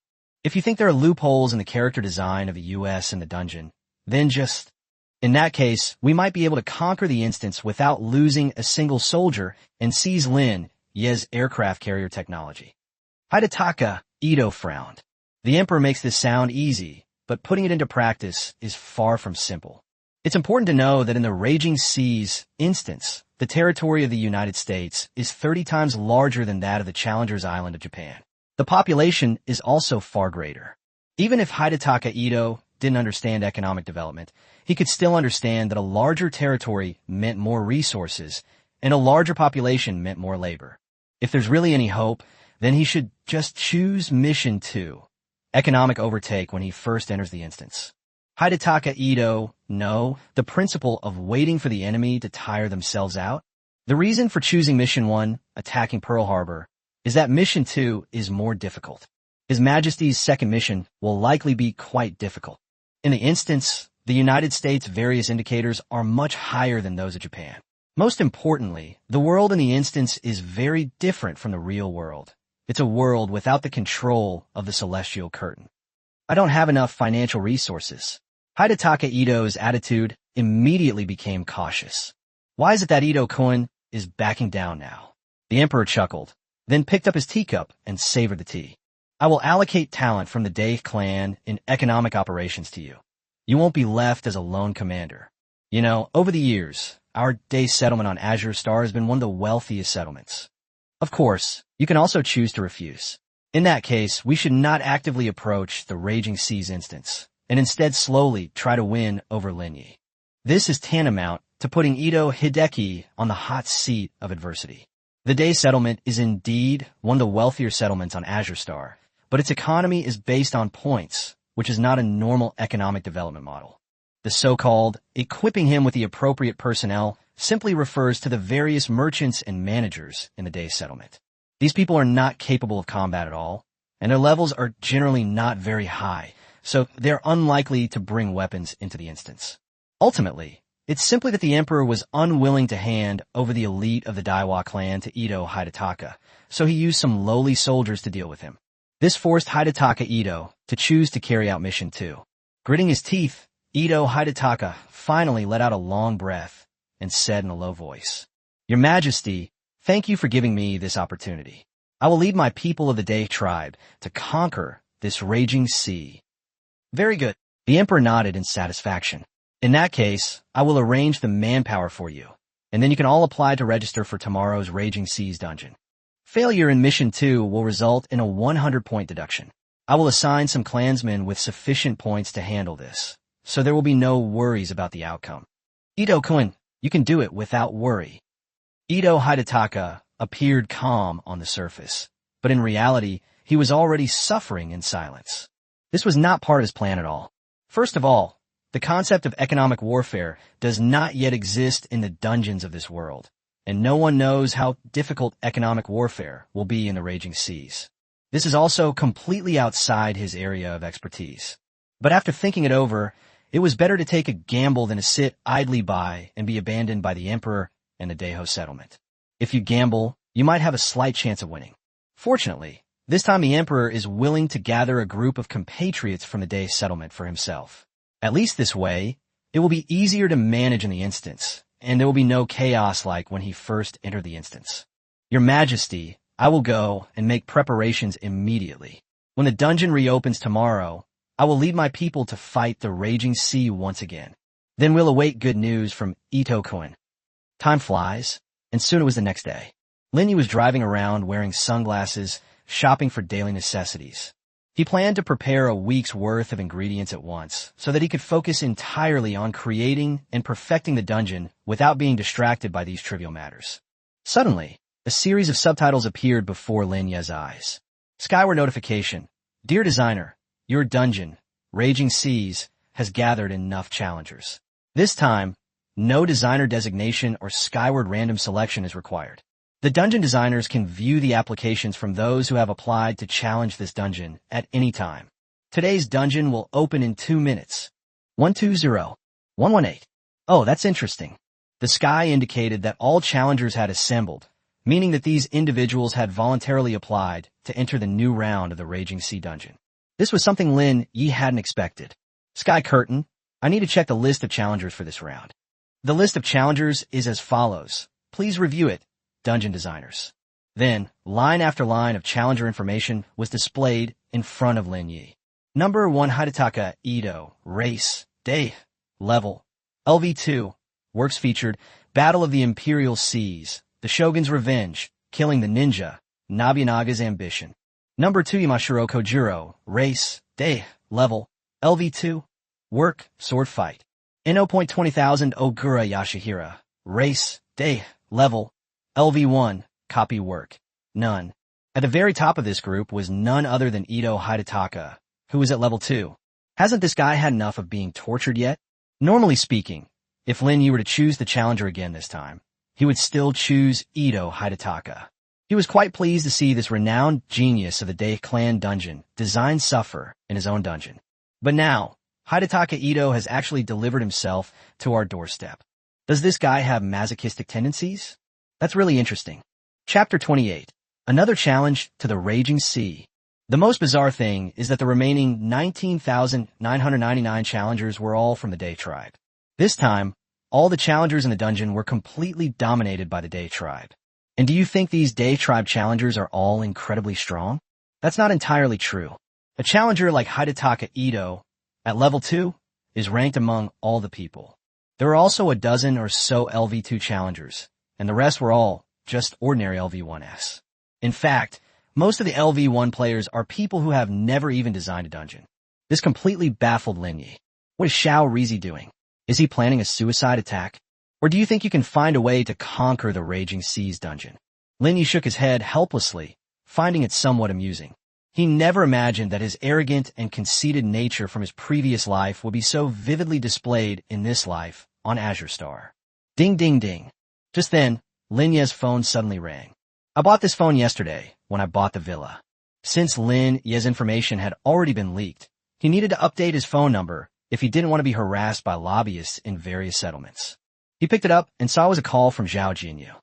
A: If you think there are loopholes in the character design of the US and the dungeon, then just... In that case, we might be able to conquer the instance without losing a single soldier and seize Lin Ye's aircraft carrier technology. Hidetaka Ito frowned. The Emperor makes this sound easy, but putting it into practice is far from simple. It's important to know that in the Raging Seas instance, the territory of the United States is 30 times larger than that of the Challenger's Island of Japan. The population is also far greater. Even if Hidetaka Ito didn't understand economic development, he could still understand that a larger territory meant more resources, and a larger population meant more labor. If there's really any hope, then he should just choose Mission 2, economic overtake, when he first enters the instance. Hidetaka Ito, no, the principle of waiting for the enemy to tire themselves out. The reason for choosing Mission 1, attacking Pearl Harbor, is that Mission 2 is more difficult. His Majesty's second mission will likely be quite difficult. In the instance, the United States' various indicators are much higher than those of Japan. Most importantly, the world in the instance is very different from the real world. It's a world without the control of the celestial curtain. I don't have enough financial resources. Hidetaka Ito's attitude immediately became cautious. Why is it that Ito-kun is backing down now? The emperor chuckled, then picked up his teacup and savored the tea. I will allocate talent from the Dai clan in economic operations to you. You won't be left as a lone commander. You know, over the years, our Dai settlement on Azure Star has been one of the wealthiest settlements. Of course, you can also choose to refuse. In that case, we should not actively approach the Raging Seas instance, and instead slowly try to win over Lin Ye. This is tantamount to putting Ito Hideki on the hot seat of adversity. The Dai settlement is indeed one of the wealthier settlements on Azure Star, but its economy is based on points, which is not a normal economic development model. The so-called equipping him with the appropriate personnel simply refers to the various merchants and managers in the Dai settlement. These people are not capable of combat at all, and their levels are generally not very high, so they're unlikely to bring weapons into the instance. Ultimately, it's simply that the emperor was unwilling to hand over the elite of the Daiwa clan to Ito Hidetaka, so he used some lowly soldiers to deal with him. This forced Hidetaka Ito to choose to carry out Mission 2. Gritting his teeth, Ito Hidetaka finally let out a long breath and said in a low voice, "Your Majesty, thank you for giving me this opportunity. I will lead my people of the Dai tribe to conquer this raging sea." Very good. The emperor nodded in satisfaction. In that case, I will arrange the manpower for you, and then you can all apply to register for tomorrow's Raging Seas dungeon. Failure in Mission 2 will result in a 100-point deduction. I will assign some clansmen with sufficient points to handle this, so there will be no worries about the outcome. Ito-kun, you can do it without worry. Ito Hidetaka appeared calm on the surface, but in reality, he was already suffering in silence. This was not part of his plan at all. First of all, the concept of economic warfare does not yet exist in the dungeons of this world, and no one knows how difficult economic warfare will be in the Raging Seas. This is also completely outside his area of expertise. But after thinking it over, it was better to take a gamble than to sit idly by and be abandoned by the emperor and the Daiho settlement. If you gamble, you might have a slight chance of winning. Fortunately, this time the emperor is willing to gather a group of compatriots from the Dai settlement for himself. At least this way, it will be easier to manage in the instance, and there will be no chaos like when he first entered the instance. Your Majesty, I will go and make preparations immediately. When the dungeon reopens tomorrow, I will lead my people to fight the Raging Sea once again. Then we'll await good news from Ito-kun. Time flies, and soon it was the next day. Lin Ye was driving around wearing sunglasses, shopping for daily necessities. He planned to prepare a week's worth of ingredients at once, so that he could focus entirely on creating and perfecting the dungeon without being distracted by these trivial matters. Suddenly, a series of subtitles appeared before Lin Ye's eyes. Skyward notification. Dear designer, your dungeon, Raging Seas, has gathered enough challengers. This time, no designer designation or skyward random selection is required. The dungeon designers can view the applications from those who have applied to challenge this dungeon at any time. Today's dungeon will open in 2 minutes. 120. 118. Oh, that's interesting. The sky indicated that all challengers had assembled, meaning that these individuals had voluntarily applied to enter the new round of the Raging Sea dungeon. This was something Lin Ye hadn't expected. Sky Curtain, I need to check the list of challengers for this round. The list of challengers is as follows. Please review it, dungeon designers. Then, line after line of challenger information was displayed in front of Lin Ye. Number 1 Hidetaka Ito, race, Dai, level, LV2, works featured, Battle of the Imperial Seas, The Shogun's Revenge, Killing the Ninja, Nobunaga's Ambition. Number 2 Yamashiro Kojiro, race, Dai, level, LV2, Work, sword fight. No.20,000 Ogura Yashihira. Race, day, level, LV1, copy work. None. At the very top of this group was none other than Ito Hidataka, who was at level 2. Hasn't this guy had enough of being tortured yet? Normally speaking, if Lin Ye were to choose the challenger again this time, he would still choose Ito Hidataka. He was quite pleased to see this renowned genius of the Day Clan dungeon design suffer in his own dungeon. But now, Hidataka Ito has actually delivered himself to our doorstep. Does this guy have masochistic tendencies? That's really interesting. Chapter 28. Another challenge to the Raging Sea. The most bizarre thing is that the remaining 19,999 challengers were all from the Day tribe. This time, all the challengers in the dungeon were completely dominated by the Day tribe. And do you think these Day tribe challengers are all incredibly strong? That's not entirely true. A challenger like Hidataka Ito, at level 2, is ranked among all the people. There were also a dozen or so LV2 challengers, and the rest were all just ordinary LV1s. In fact, most of the LV1 players are people who have never even designed a dungeon. This completely baffled Lin Ye. What is Xiao Rizi doing? Is he planning a suicide attack? Or do you think you can find a way to conquer the Raging Seas dungeon? Lin Ye shook his head helplessly, finding it somewhat amusing. He never imagined that his arrogant and conceited nature from his previous life would be so vividly displayed in this life on Azure Star. Ding ding ding. Just then, Lin Ye's phone suddenly rang. I bought this phone yesterday when I bought the villa. Since Lin Ye's information had already been leaked, he needed to update his phone number if he didn't want to be harassed by lobbyists in various settlements. He picked it up and saw it was a call from Zhao Jinyu.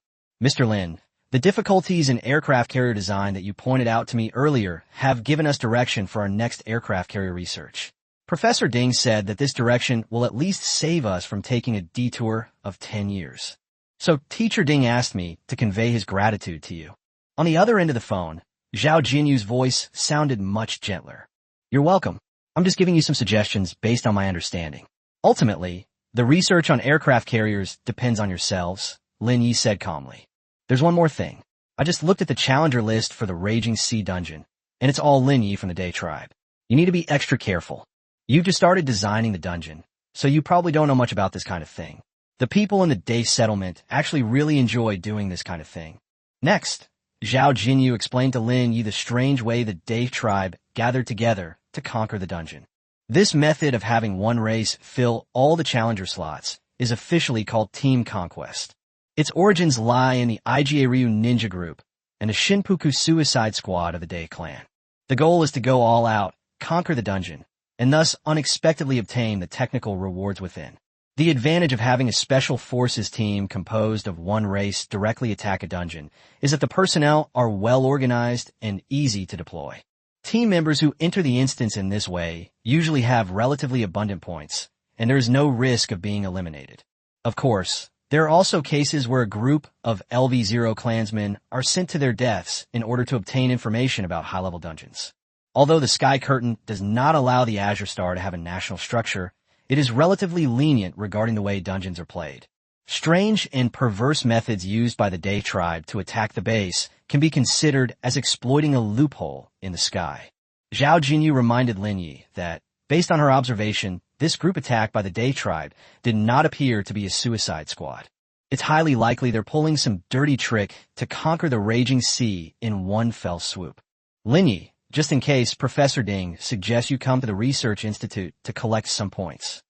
A: Mr. Lin, the difficulties in aircraft carrier design that you pointed out to me earlier have given us direction for our next aircraft carrier research. Professor Ding said that this direction will at least save us from taking a detour of 10 years. So Teacher Ding asked me to convey his gratitude to you. On the other end of the phone, Zhao Jinyu's voice sounded much gentler. You're welcome. I'm just giving you some suggestions based on my understanding. Ultimately, the research on aircraft carriers depends on yourselves, Lin Ye said calmly. There's one more thing. I just looked at the challenger list for the Raging Sea dungeon, and it's all Lin Ye from the Day tribe. You need to be extra careful. You've just started designing the dungeon, so you probably don't know much about this kind of thing. The people in the Day settlement actually really enjoy doing this kind of thing. Next, Zhao Jinyu explained to Lin Ye the strange way the Day tribe gathered together to conquer the dungeon. This method of having one race fill all the challenger slots is officially called Team Conquest. Its origins lie in the IGA Ryu Ninja Group and the Shinpuku Suicide Squad of the Day Clan. The goal is to go all out, conquer the dungeon, and thus unexpectedly obtain the technical rewards within. The advantage of having a special forces team composed of one race directly attack a dungeon is that the personnel are well organized and easy to deploy. Team members who enter the instance in this way usually have relatively abundant points, and there is no risk of being eliminated. Of course, there are also cases where a group of LV0 clansmen are sent to their deaths in order to obtain information about high-level dungeons. Although the Sky Curtain does not allow the Azure Star to have a national structure, it is relatively lenient regarding the way dungeons are played. Strange and perverse methods used by the Day tribe to attack the base can be considered as exploiting a loophole in the sky. Zhao Jinyu reminded Lin Ye that, based on her observation, this group attack by the Day tribe did not appear to be a suicide squad. It's highly likely they're pulling some dirty trick to conquer the Raging Sea in one fell swoop. Lin Ye, just in case, Professor Ding suggests you come to the Research Institute to collect some points.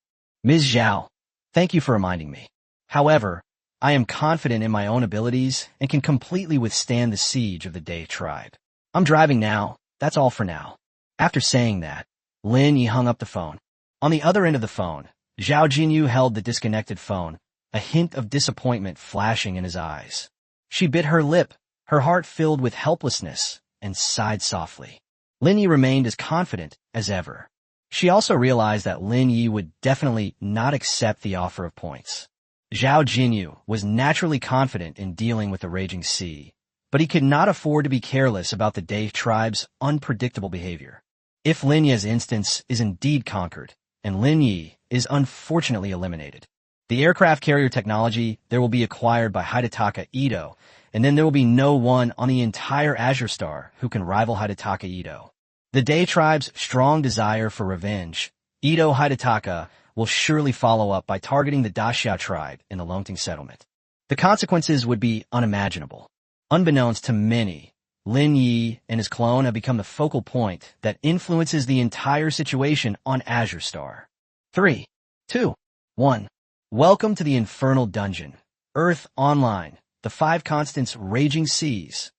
A: Ms. Zhao, thank you for reminding me. However, I am confident in my own abilities and can completely withstand the siege of the Day tribe. I'm driving now. That's all for now. After saying that, Lin Ye hung up the phone. On the other end of the phone, Zhao Jinyu held the disconnected phone, a hint of disappointment flashing in his eyes. She bit her lip, her heart filled with helplessness, and sighed softly. Lin Ye remained as confident as ever. She also realized that Lin Ye would definitely not accept the offer of points. Zhao Jinyu was naturally confident in dealing with the Raging Sea, but he could not afford to be careless about the Day tribe's unpredictable behavior. If Lin Ye's instance is indeed conquered, and Lin Ye is unfortunately eliminated, the aircraft carrier technology there will be acquired by Hidataka Ito, and then there will be no one on the entire Azure Star who can rival Hidataka Ito. The Day tribe's strong desire for revenge, Ito Hidetaka will surely follow up by targeting the Daxiao tribe in the Longting settlement. The consequences would be unimaginable. Unbeknownst to many, Lin Ye and his clone have become the focal point that influences the entire situation on Azure Star. 3, 2, 1. Welcome to the Infernal Dungeon. Earth Online. The 5 Constants Raging Seas.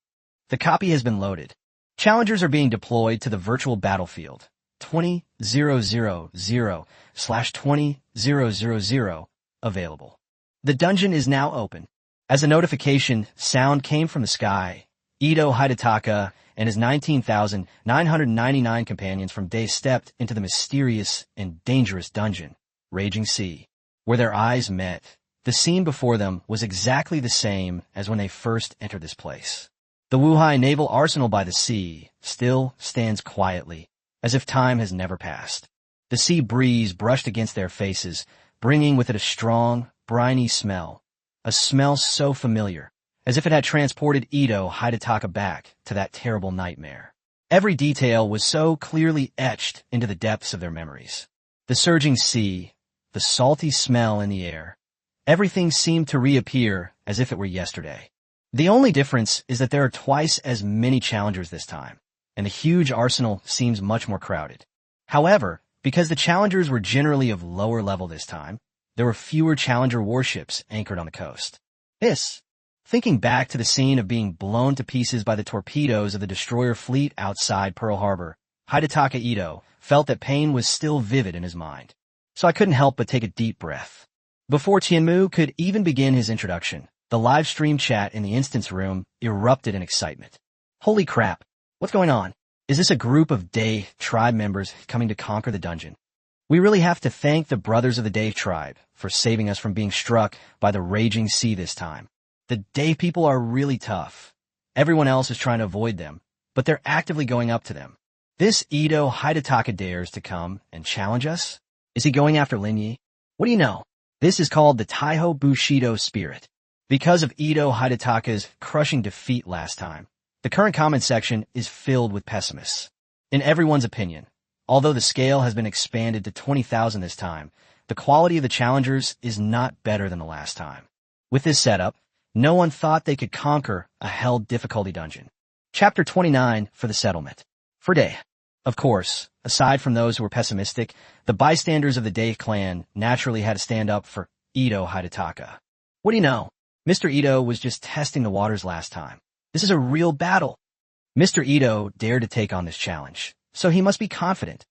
A: The copy has been loaded. Challengers are being deployed to the virtual battlefield. 20.000/20.000 available. The dungeon is now open. As a notification, sound came from the sky. Ito Hidetaka and his 19,999 companions from Day stepped into the mysterious and dangerous dungeon, Raging Sea, where their eyes met. The scene before them was exactly the same as when they first entered this place. The Wuhai Naval Arsenal by the sea still stands quietly, as if time has never passed. The sea breeze brushed against their faces, bringing with it a strong, briny smell, a smell so familiar, as if it had transported Ito Hidetaka back to that terrible nightmare. Every detail was so clearly etched into the depths of their memories. The surging sea, the salty smell in the air, everything seemed to reappear as if it were yesterday. The only difference is that there are twice as many challengers this time, and the huge arsenal seems much more crowded. However, because the challengers were generally of lower level this time, there were fewer challenger warships anchored on the coast. Thinking back to the scene of being blown to pieces by the torpedoes of the destroyer fleet outside Pearl Harbor, Hidetaka Ito felt that pain was still vivid in his mind. So I couldn't help but take a deep breath. Before Tianmu could even begin his introduction, the live stream chat in the instance room erupted in excitement. Holy crap, what's going on? Is this a group of Day tribe members coming to conquer the dungeon? We really have to thank the brothers of the Day tribe for saving us from being struck by the raging sea this time. The Day people are really tough. Everyone else is trying to avoid them, but they're actively going up to them. This Ito Hidetaka dares to come and challenge us? Is he going after Lin Ye? What do you know? This is called the Taiho Bushido spirit. Because of Ito Hidetaka's crushing defeat last time, the current comment section is filled with pessimists. In everyone's opinion, although the scale has been expanded to 20,000 this time, the quality of the challengers is not better than the last time. With this setup, no one thought they could conquer a hell difficulty dungeon. Chapter 29 for the settlement. For Day. Of course, aside from those who were pessimistic, the bystanders of the Day clan naturally had to stand up for Ito Hidetaka. What do you know? Mr. Ito was just testing the waters last time. This is a real battle. Mr. Ito dared to take on this challenge, so he must be confident.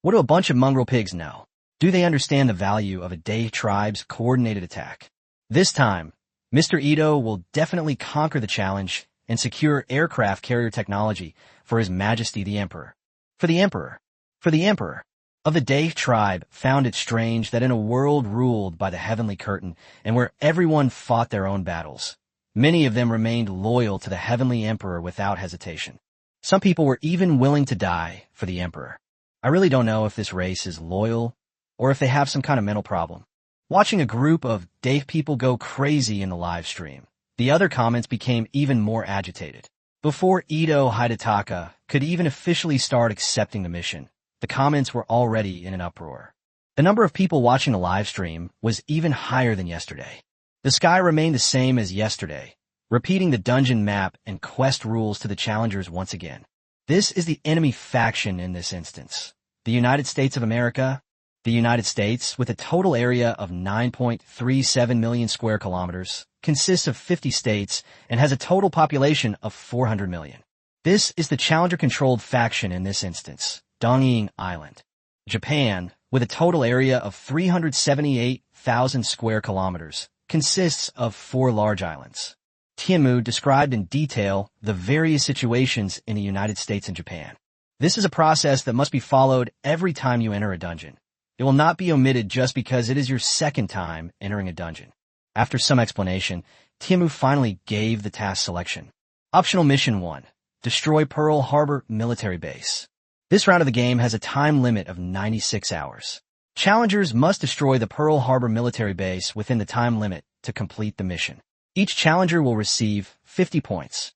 A: What do a bunch of mongrel pigs know? Do they understand the value of a Day tribe's coordinated attack? This time, Mr. Ito will definitely conquer the challenge and secure aircraft carrier technology for His Majesty the Emperor. For the Emperor. For the Emperor of the Day tribe found it strange that in a world ruled by the heavenly curtain and where everyone fought their own battles, many of them remained loyal to the heavenly emperor without hesitation. Some people were even willing to die for the emperor. I really don't know if this race is loyal or if they have some kind of mental problem. Watching a group of Day people go crazy in the live stream, the other comments became even more agitated. Before Ito Hidetaka could even officially start accepting the mission, the comments were already in an uproar. The number of people watching the live stream was even higher than yesterday. The sky remained the same as yesterday, repeating the dungeon map and quest rules to the challengers once again. This is the enemy faction in this instance. The United States of America. The United States, with a total area of 9.37 million square kilometers, consists of 50 states and has a total population of 400 million. This is the challenger-controlled faction in this instance, Dongying Island. Japan, with a total area of 378,000 square kilometers, consists of 4 large islands. Tianmu described in detail the various situations in the United States and Japan. This is a process that must be followed every time you enter a dungeon. It will not be omitted just because it is your second time entering a dungeon. After some explanation, Tianmu finally gave the task selection. Optional Mission 1. Destroy Pearl Harbor Military Base. This round of the game has a time limit of 96 hours. Challengers must destroy the Pearl Harbor Military Base within the time limit to complete the mission. Each challenger will receive 50 points.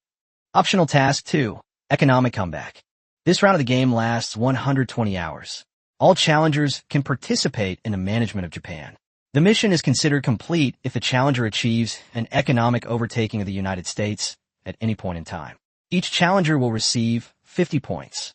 A: Optional Task 2. Economic Comeback. This round of the game lasts 120 hours. All challengers can participate in the management of Japan. The mission is considered complete if the challenger achieves an economic overtaking of the United States at any point in time. Each challenger will receive 50 points.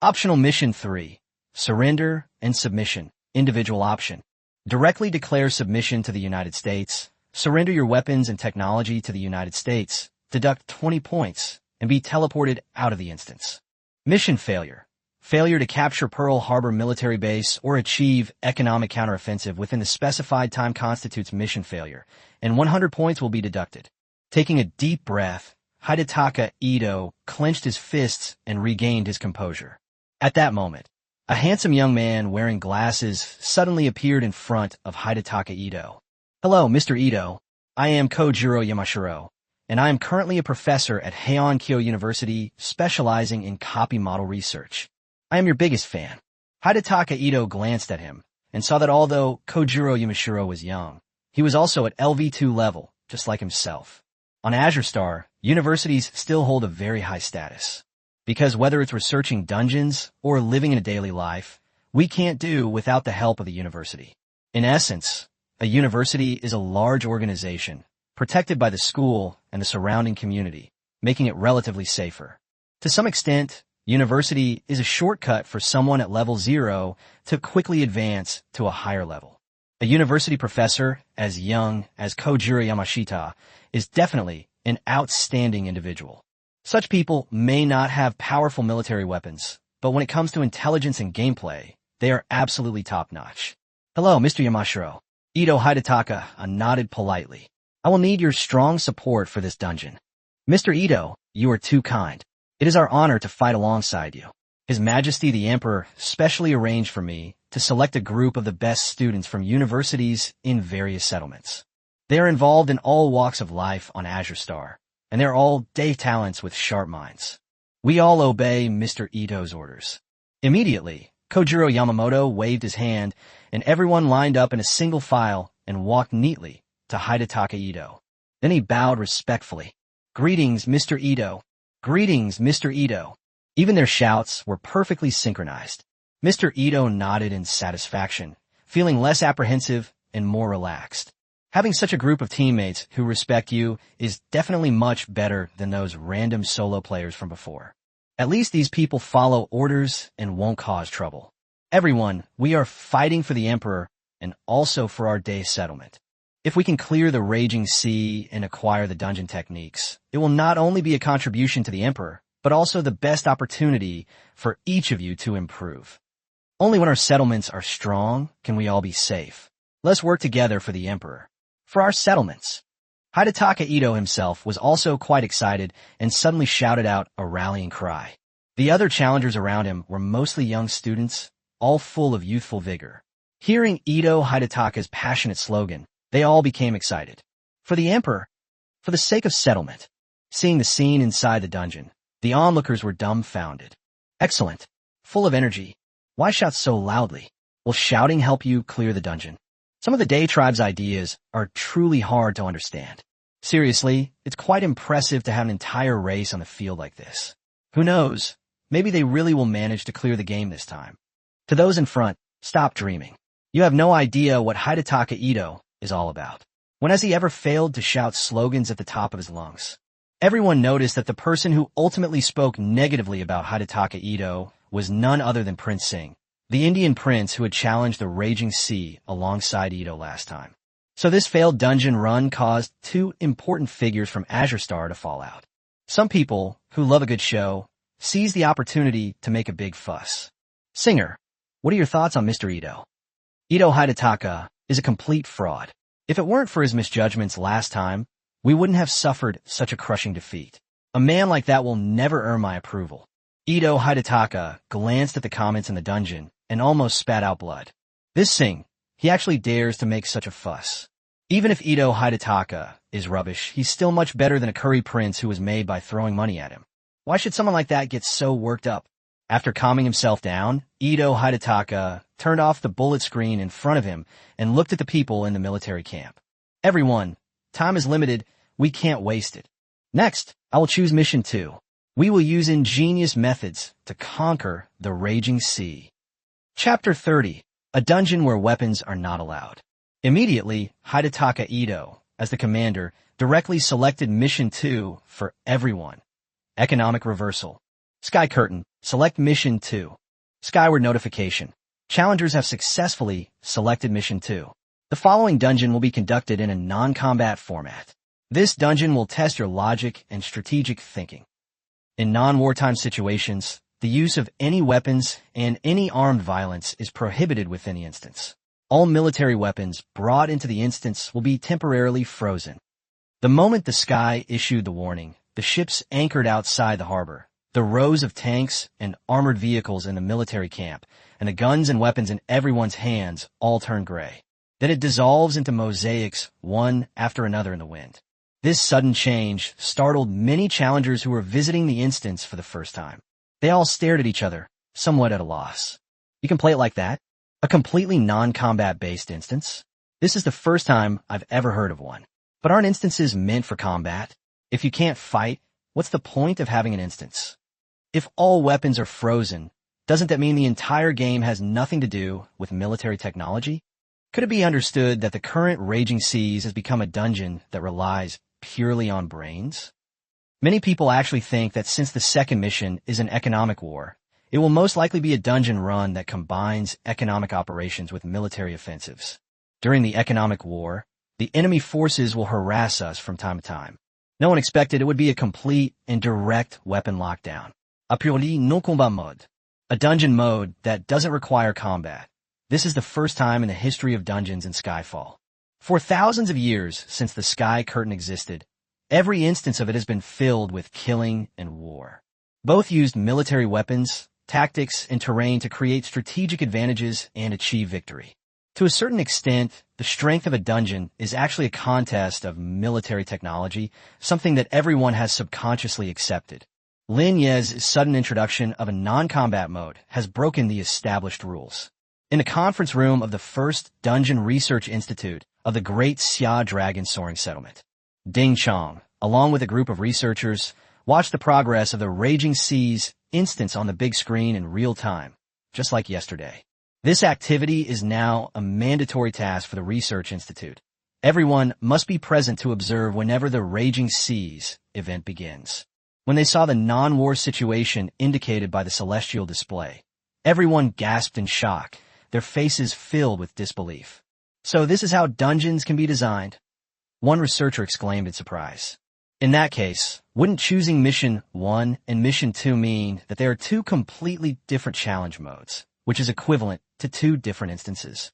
A: Optional Mission 3. Surrender and Submission. Individual option. Directly declare submission to the United States. Surrender your weapons and technology to the United States. Deduct 20 points and be teleported out of the instance. Mission Failure. Failure to capture Pearl Harbor military base or achieve economic counteroffensive within the specified time constitutes mission failure, and 100 points will be deducted. Taking a deep breath, Hidetaka Ito clenched his fists and regained his composure. At that moment, a handsome young man wearing glasses suddenly appeared in front of Hidetaka Ito. "Hello, Mr. Ito. I am Kojiro Yamashiro, and I am currently a professor at Heian-Kyo University specializing in copy model research. I am your biggest fan." Hidetaka Ito glanced at him and saw that although Kojiro Yamashiro was young, he was also at LV2 level, just like himself. On Azure Star, universities still hold a very high status. Because whether it's researching dungeons or living in a daily life, we can't do without the help of the university. In essence, a university is a large organization, protected by the school and the surrounding community, making it relatively safer. To some extent, university is a shortcut for someone at level 0 to quickly advance to a higher level. A university professor as young as Kojiro Yamashita is definitely an outstanding individual. Such people may not have powerful military weapons, but when it comes to intelligence and gameplay, they are absolutely top-notch. "Hello, Mr. Yamashiro." Ito Hidetaka nodded politely. "I will need your strong support for this dungeon." "Mr. Ito, you are too kind. It is our honor to fight alongside you. His Majesty the Emperor specially arranged for me to select a group of the best students from universities in various settlements. They are involved in all walks of life on Azure Star, and they're all day talents with sharp minds. We all obey Mr. Ito's orders." Immediately, Kojiro Yamamoto waved his hand, and everyone lined up in a single file and walked neatly to Hidetaka Ito. Then he bowed respectfully. "Greetings, Mr. Ito. Greetings, Mr. Ito." Even their shouts were perfectly synchronized. Mr. Ito nodded in satisfaction, feeling less apprehensive and more relaxed. Having such a group of teammates who respect you is definitely much better than those random solo players from before. At least these people follow orders and won't cause trouble. "Everyone, we are fighting for the Emperor and also for our day settlement. If we can clear the raging sea and acquire the dungeon techniques, it will not only be a contribution to the Emperor, but also the best opportunity for each of you to improve. Only when our settlements are strong can we all be safe. Let's work together for the Emperor. For our settlements." Hidetaka Ito himself was also quite excited and suddenly shouted out a rallying cry. The other challengers around him were mostly young students, all full of youthful vigor. Hearing Ito Hidetaka's passionate slogan, they all became excited. For the Emperor, for the sake of settlement. Seeing the scene inside the dungeon, the onlookers were dumbfounded. "Excellent. Full of energy. Why shout so loudly? Will shouting help you clear the dungeon?" Some of the Day Tribe's ideas are truly hard to understand. Seriously, it's quite impressive to have an entire race on the field like this. Who knows, maybe they really will manage to clear the game this time. To those in front, stop dreaming. You have no idea what Hidetaka Ito is all about. When has he ever failed to shout slogans at the top of his lungs? Everyone noticed that the person who ultimately spoke negatively about Hidetaka Ito was none other than Prince Singh, the Indian prince who had challenged the raging sea alongside Ito last time. So this failed dungeon run caused two important figures from Azure Star to fall out. Some people, who love a good show, seize the opportunity to make a big fuss. Singer, what are your thoughts on Mr. Ito? Ito Hidetaka is a complete fraud. If it weren't for his misjudgments last time, we wouldn't have suffered such a crushing defeat. A man like that will never earn my approval. Ito Hidetaka glanced at the comments in the dungeon and almost spat out blood. This Singh, he actually dares to make such a fuss. Even if Ito Hidetaka is rubbish, he's still much better than a curry prince who was made by throwing money at him. Why should someone like that get so worked up? After calming himself down, Ito Hidetaka turned off the bullet screen in front of him and looked at the people in the military camp. Everyone, time is limited, we can't waste it. Next, I will choose Mission 2. We will use ingenious methods to conquer the raging sea. Chapter 30. A dungeon where weapons are not allowed. Immediately, Hidetaka Ito, as the commander, directly selected Mission 2 for everyone. Economic reversal. Sky curtain. Select Mission 2. Skyward notification. Challengers have successfully selected Mission 2. The following dungeon will be conducted in a non-combat format. This dungeon will test your logic and strategic thinking. In non-wartime situations, the use of any weapons and any armed violence is prohibited within the instance. All military weapons brought into the instance will be temporarily frozen. The moment the sky issued the warning, the ships anchored outside the harbor, the rows of tanks and armored vehicles in the military camp, and the guns and weapons in everyone's hands all turn gray. Then it dissolves into mosaics, one after another in the wind. This sudden change startled many challengers who were visiting the instance for the first time. They all stared at each other, somewhat at a loss. You can play it like that? A completely non-combat based instance? This is the first time I've ever heard of one. But aren't instances meant for combat? If you can't fight, what's the point of having an instance? If all weapons are frozen, doesn't that mean the entire game has nothing to do with military technology? Could it be understood that the current Raging Seas has become a dungeon that relies purely on brains? Many people actually think that since the second mission is an economic war, it will most likely be a dungeon run that combines economic operations with military offensives. During the economic war, the enemy forces will harass us from time to time. No one expected it would be a complete and direct weapon lockdown. A purely non-combat mode. A dungeon mode that doesn't require combat. This is the first time in the history of dungeons in Skyfall. For thousands of years since the Sky Curtain existed, every instance of it has been filled with killing and war. Both used military weapons, tactics, and terrain to create strategic advantages and achieve victory. To a certain extent, the strength of a dungeon is actually a contest of military technology, something that everyone has subconsciously accepted. Lin Ye's sudden introduction of a non-combat mode has broken the established rules. In the conference room of the first Dungeon Research Institute of the Great Xia Dragon Soaring Settlement, Ding Chong, along with a group of researchers, watched the progress of the Raging Seas instance on the big screen in real time, just like yesterday. This activity is now a mandatory task for the Research Institute. Everyone must be present to observe whenever the Raging Seas event begins. When they saw the non-war situation indicated by the celestial display, everyone gasped in shock, their faces filled with disbelief. So this is how dungeons can be designed? One researcher exclaimed in surprise. In that case, wouldn't choosing Mission 1 and Mission 2 mean that there are two completely different challenge modes, which is equivalent to two different instances?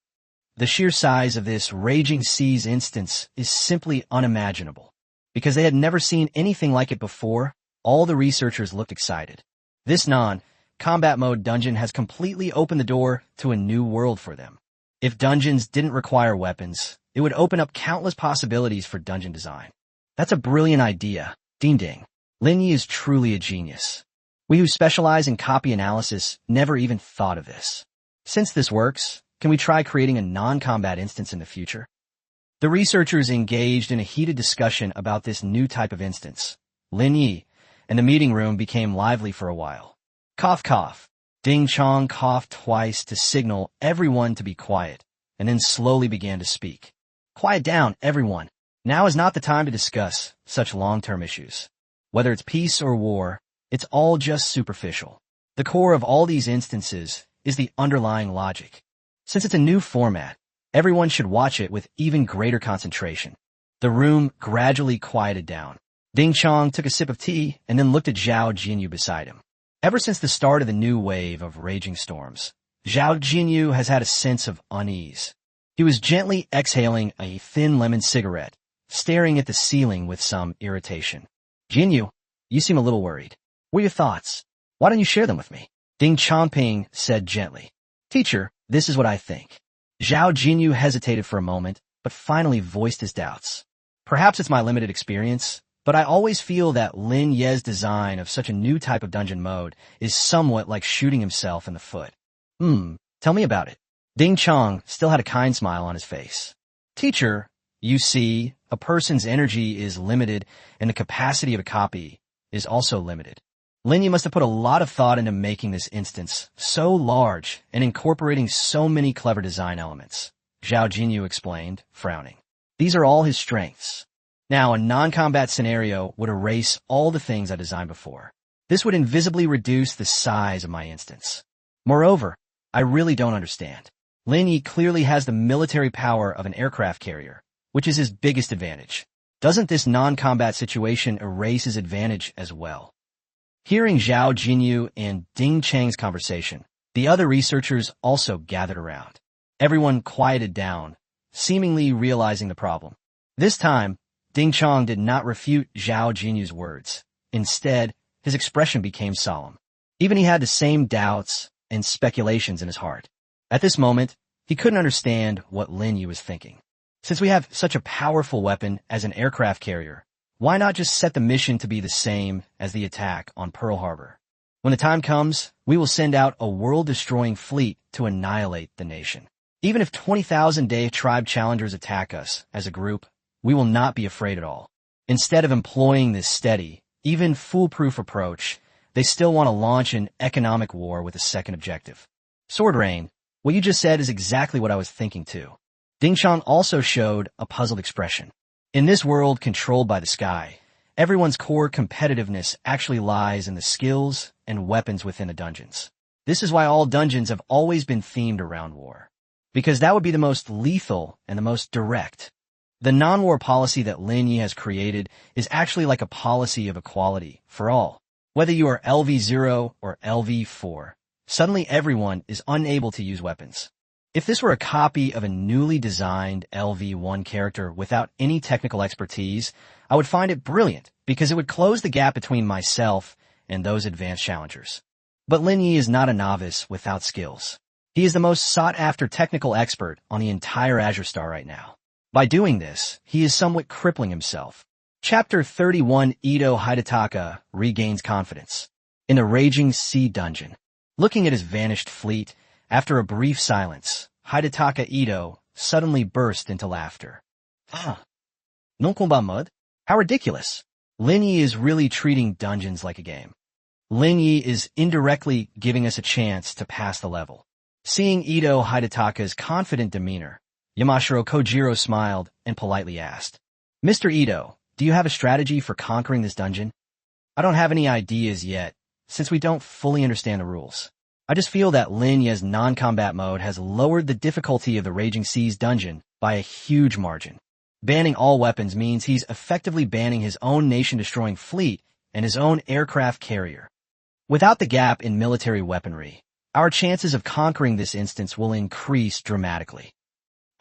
A: The sheer size of this Raging Seas instance is simply unimaginable. Because they had never seen anything like it before, all the researchers looked excited. This non-combat mode dungeon has completely opened the door to a new world for them. If dungeons didn't require weapons, it would open up countless possibilities for dungeon design. That's a brilliant idea. Ding ding. Lin Ye is truly a genius. We who specialize in copy analysis never even thought of this. Since this works, can we try creating a non-combat instance in the future? The researchers engaged in a heated discussion about this new type of instance. Lin Ye, and the meeting room became lively for a while. Cough cough. Ding Chong coughed twice to signal everyone to be quiet, and then slowly began to speak. Quiet down, everyone. Now is not the time to discuss such long-term issues. Whether it's peace or war, it's all just superficial. The core of all these instances is the underlying logic. Since it's a new format, everyone should watch it with even greater concentration. The room gradually quieted down. Ding Chong took a sip of tea and then looked at Zhao Jinyu beside him. Ever since the start of the new wave of raging storms, Zhao Jinyu has had a sense of unease. He was gently exhaling a thin lemon cigarette, staring at the ceiling with some irritation. Jinyu, you seem a little worried. What are your thoughts? Why don't you share them with me? Ding Chongping said gently. Teacher, this is what I think. Zhao Jinyu hesitated for a moment, but finally voiced his doubts. Perhaps it's my limited experience, but I always feel that Lin Ye's design of such a new type of dungeon mode is somewhat like shooting himself in the foot. Tell me about it. Ding Chong still had a kind smile on his face. Teacher, you see, a person's energy is limited and the capacity of a copy is also limited. Lin Ye must have put a lot of thought into making this instance so large and incorporating so many clever design elements, Zhao Jinyu explained, frowning. These are all his strengths. Now, a non-combat scenario would erase all the things I designed before. This would invisibly reduce the size of my instance. Moreover, I really don't understand. Lin Ye clearly has the military power of an aircraft carrier, which is his biggest advantage. Doesn't this non-combat situation erase his advantage as well? Hearing Zhao Jinyu and Ding Cheng's conversation, the other researchers also gathered around. Everyone quieted down, seemingly realizing the problem. This time, Ding Cheng did not refute Zhao Jinyu's words. Instead, his expression became solemn. Even he had the same doubts and speculations in his heart. At this moment, he couldn't understand what Lin Ye was thinking. Since we have such a powerful weapon as an aircraft carrier, why not just set the mission to be the same as the attack on Pearl Harbor? When the time comes, we will send out a world-destroying fleet to annihilate the nation. Even if 20,000 Day Tribe challengers attack us as a group, we will not be afraid at all. Instead of employing this steady, even foolproof approach, they still want to launch an economic war with a second objective. Sword Rain, what you just said is exactly what I was thinking too. Ding Cheng also showed a puzzled expression. In this world controlled by the sky, everyone's core competitiveness actually lies in the skills and weapons within the dungeons. This is why all dungeons have always been themed around war. Because that would be the most lethal and the most direct. The non-war policy that Lin Ye has created is actually like a policy of equality for all. Whether you are LV0 or LV4, suddenly everyone is unable to use weapons. If this were a copy of a newly designed LV1 character without any technical expertise, I would find it brilliant because it would close the gap between myself and those advanced challengers. But Lin Ye is not a novice without skills. He is the most sought-after technical expert on the entire Azure Star right now. By doing this, he is somewhat crippling himself. Chapter 31 Ito Hidetaka regains confidence. In the Raging Sea dungeon. Looking at his vanished fleet, after a brief silence, Hidetaka Ito suddenly burst into laughter. Non combat mode? How ridiculous. Lin Ye is really treating dungeons like a game. Lin Ye is indirectly giving us a chance to pass the level. Seeing Ito Hidetaka's confident demeanor, Yamashiro Kojiro smiled and politely asked, Mr. Ito, do you have a strategy for conquering this dungeon? I don't have any ideas yet, since we don't fully understand the rules. I just feel that Lin Ye's non-combat mode has lowered the difficulty of the Raging Seas dungeon by a huge margin. Banning all weapons means he's effectively banning his own nation-destroying fleet and his own aircraft carrier. Without the gap in military weaponry, our chances of conquering this instance will increase dramatically.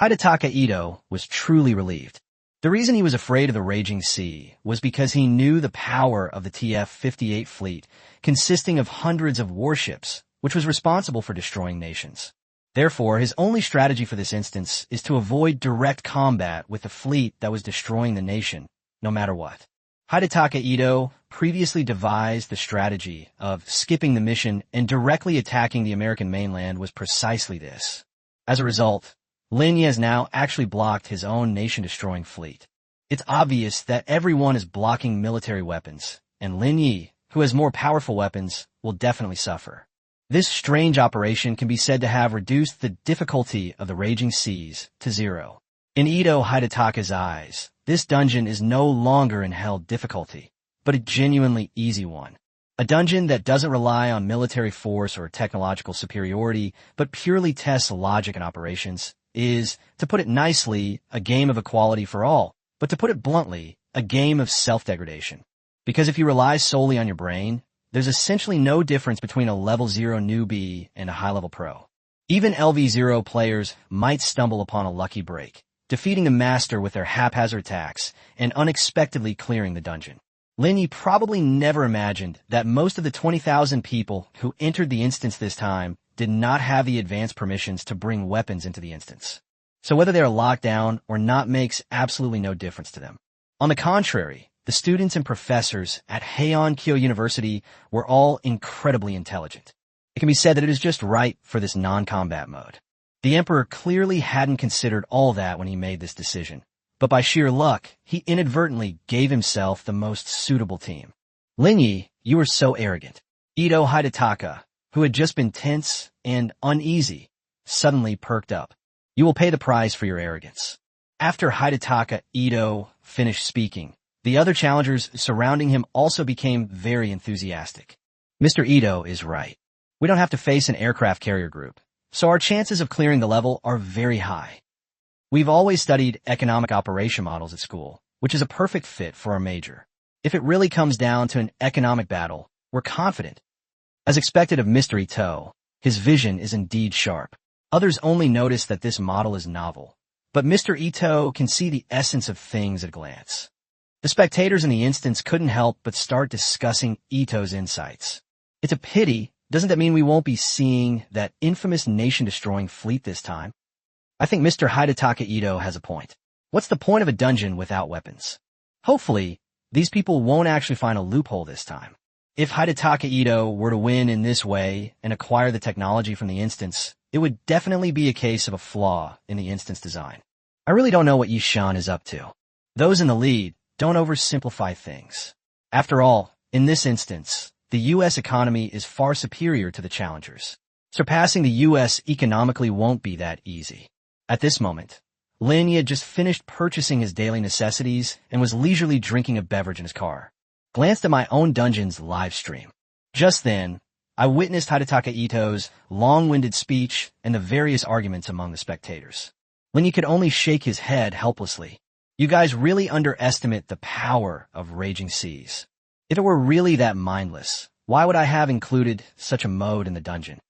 A: Hidetaka Ito was truly relieved. The reason he was afraid of the Raging Sea was because he knew the power of the TF-58 fleet, consisting of hundreds of warships, which was responsible for destroying nations. Therefore, his only strategy for this instance is to avoid direct combat with the fleet that was destroying the nation, no matter what. Hidetaka Ito previously devised the strategy of skipping the mission and directly attacking the American mainland was precisely this. As a result, Lin Ye has now actually blocked his own nation-destroying fleet. It's obvious that everyone is blocking military weapons, and Lin Ye, who has more powerful weapons, will definitely suffer. This strange operation can be said to have reduced the difficulty of the Raging Seas to 0. In Ito Hidetaka's eyes, this dungeon is no longer in hell difficulty, but a genuinely easy one. A dungeon that doesn't rely on military force or technological superiority, but purely tests logic and operations, is, to put it nicely, a game of equality for all, but to put it bluntly, a game of self-degradation. Because if you rely solely on your brain, there's essentially no difference between a level 0 newbie and a high-level pro. Even LV0 players might stumble upon a lucky break, defeating the master with their haphazard attacks and unexpectedly clearing the dungeon. Lin Ye probably never imagined that most of the 20,000 people who entered the instance this time did not have the advanced permissions to bring weapons into the instance. So whether they are locked down or not makes absolutely no difference to them. On the contrary, the students and professors at Heian Kyo University were all incredibly intelligent. It can be said that it is just right for this non-combat mode. The Emperor clearly hadn't considered all that when he made this decision, but by sheer luck, he inadvertently gave himself the most suitable team. Lin Ye, You are so arrogant. Ito Hidataka, who had just been tense and uneasy, suddenly perked up. You will pay the price for your arrogance. After Hidataka Ito finished speaking, the other challengers surrounding him also became very enthusiastic. Mr. Ito is right. We don't have to face an aircraft carrier group, so our chances of clearing the level are very high. We've always studied economic operation models at school, which is a perfect fit for our major. If it really comes down to an economic battle, we're confident. As expected of Mr. Ito, his vision is indeed sharp. Others only notice that this model is novel, but Mr. Ito can see the essence of things at a glance. The spectators in the instance couldn't help but start discussing Ito's insights. It's a pity. Doesn't that mean we won't be seeing that infamous nation-destroying fleet this time? I think Mr. Hidataka Ito has a point. What's the point of a dungeon without weapons? Hopefully, these people won't actually find a loophole this time. If Hidataka Ito were to win in this way and acquire the technology from the instance, it would definitely be a case of a flaw in the instance design. I really don't know what Yishan is up to. Those in the lead don't oversimplify things. After all, in this instance, the U.S. economy is far superior to the challengers. Surpassing the U.S. economically won't be that easy. At this moment, Lin Ye had just finished purchasing his daily necessities and was leisurely drinking a beverage in his car. Glanced at my own dungeon's live stream. Just then, I witnessed Hidataka Ito's long-winded speech and the various arguments among the spectators. Lin Ye could only shake his head helplessly. You guys really underestimate the power of raging seas. If it were really that mindless, why would I have included such a mode in the dungeon?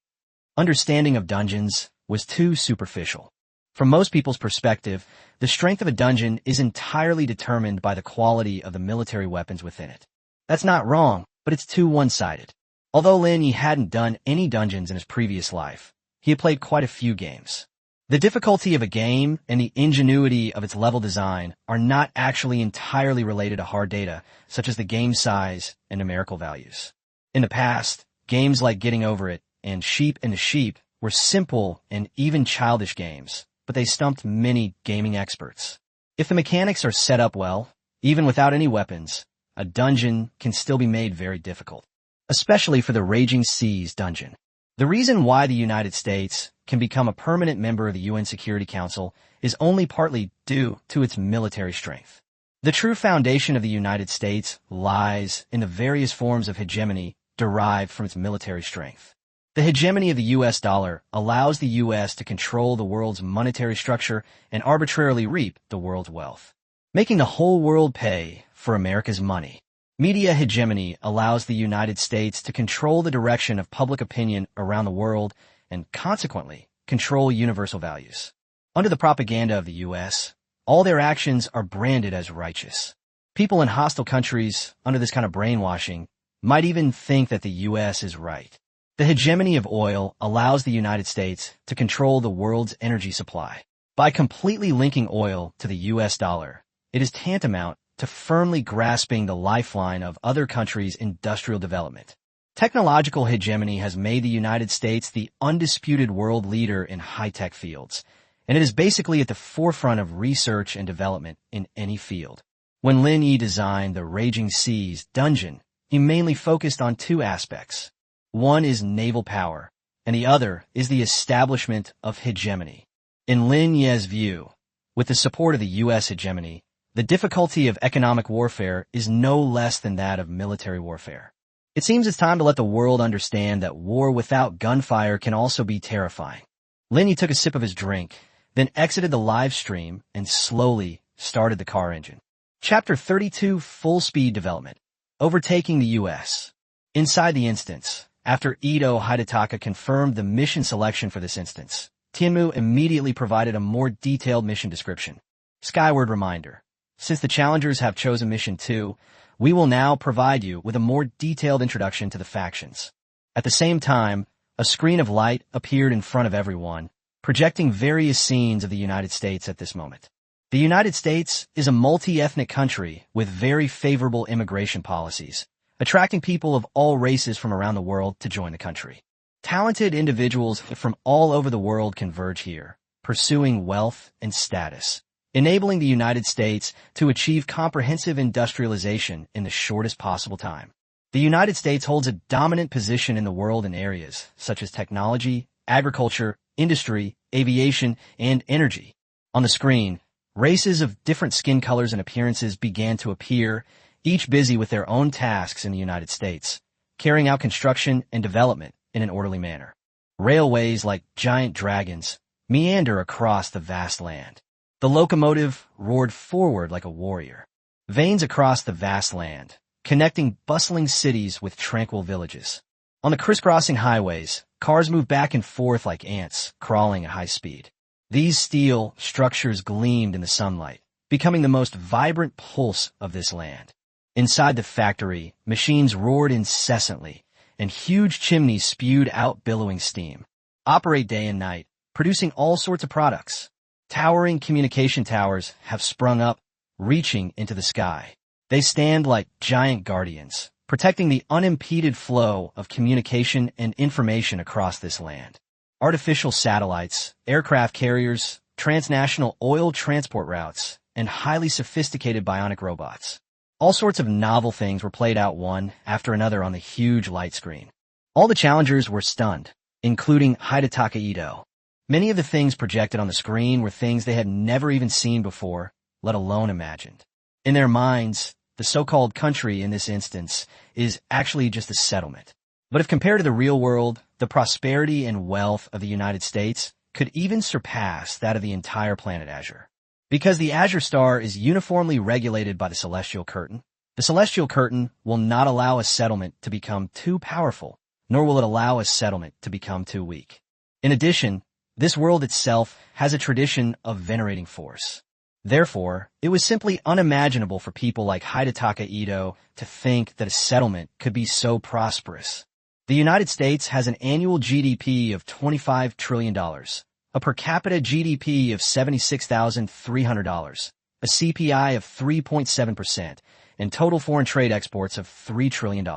A: Understanding of dungeons was too superficial. From most people's perspective, the strength of a dungeon is entirely determined by the quality of the military weapons within it. That's not wrong, but it's too one-sided. Although Lin Ye hadn't done any dungeons in his previous life, he had played quite a few games. The difficulty of a game and the ingenuity of its level design are not actually entirely related to hard data, such as the game size and numerical values. In the past, games like Getting Over It and Sheep and the Sheep were simple and even childish games, but they stumped many gaming experts. If the mechanics are set up well, even without any weapons, a dungeon can still be made very difficult, especially for the Raging Seas dungeon. The reason why the United States can become a permanent member of the UN Security Council is only partly due to its military strength. The true foundation of the United States lies in the various forms of hegemony derived from its military strength. The hegemony of the U.S. dollar allows the U.S. to control the world's monetary structure and arbitrarily reap the world's wealth, making the whole world pay for America's money. Media hegemony allows the United States to control the direction of public opinion around the world and, consequently, control universal values. Under the propaganda of the U.S., all their actions are branded as righteous. People in hostile countries, under this kind of brainwashing, might even think that the U.S. is right. The hegemony of oil allows the United States to control the world's energy supply. By completely linking oil to the U.S. dollar, it is tantamount to firmly grasping the lifeline of other countries' industrial development. Technological hegemony has made the United States the undisputed world leader in high-tech fields, and it is basically at the forefront of research and development in any field. When Lin Ye designed the Raging Seas dungeon, he mainly focused on two aspects. One is naval power, and the other is the establishment of hegemony. In Lin Ye's view, with the support of the U.S. hegemony, the difficulty of economic warfare is no less than that of military warfare. It seems it's time to let the world understand that war without gunfire can also be terrifying. Lin Ye took a sip of his drink, then exited the live stream and slowly started the car engine. Chapter 32, Full Speed Development. Overtaking the U.S. Inside the instance, after Ito Hidataka confirmed the mission selection for this instance, Tianmu immediately provided a more detailed mission description. Skyward reminder. Since the challengers have chosen Mission 2, we will now provide you with a more detailed introduction to the factions. At the same time, a screen of light appeared in front of everyone, projecting various scenes of the United States at this moment. The United States is a multi-ethnic country with very favorable immigration policies, attracting people of all races from around the world to join the country. Talented individuals from all over the world converge here, pursuing wealth and status, enabling the United States to achieve comprehensive industrialization in the shortest possible time. The United States holds a dominant position in the world in areas such as technology, agriculture, industry, aviation, and energy. On the screen, races of different skin colors and appearances began to appear, each busy with their own tasks in the United States, carrying out construction and development in an orderly manner. Railways like giant dragons meander across the vast land. The locomotive roared forward like a warrior. Veins across the vast land, connecting bustling cities with tranquil villages. On the crisscrossing highways, cars move back and forth like ants, crawling at high speed. These steel structures gleamed in the sunlight, becoming the most vibrant pulse of this land. Inside the factory, machines roared incessantly, and huge chimneys spewed out billowing steam. Operate day and night, producing all sorts of products. Towering communication towers have sprung up, reaching into the sky. They stand like giant guardians, protecting the unimpeded flow of communication and information across this land. Artificial satellites, aircraft carriers, transnational oil transport routes, and highly sophisticated bionic robots. All sorts of novel things were played out one after another on the huge light screen. All the challengers were stunned, including Hidetaka Ito. Many of the things projected on the screen were things they had never even seen before, let alone imagined. In their minds, the so-called country in this instance is actually just a settlement. But if compared to the real world, the prosperity and wealth of the United States could even surpass that of the entire planet Azure. Because the Azure Star is uniformly regulated by the Celestial Curtain, the Celestial Curtain will not allow a settlement to become too powerful, nor will it allow a settlement to become too weak. In addition, this world itself has a tradition of venerating force. Therefore, it was simply unimaginable for people like Hidetaka Ito to think that a settlement could be so prosperous. The United States has an annual GDP of $25 trillion, a per capita GDP of $76,300, a CPI of 3.7%, and total foreign trade exports of $3 trillion.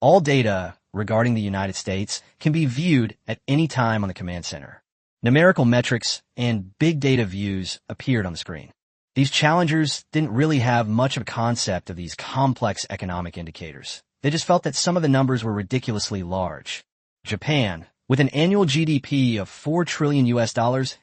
A: All data regarding the United States can be viewed at any time on the command center. Numerical metrics and big data views appeared on the screen. These challengers didn't really have much of a concept of these complex economic indicators. They just felt that some of the numbers were ridiculously large. Japan, with an annual GDP of $4 trillion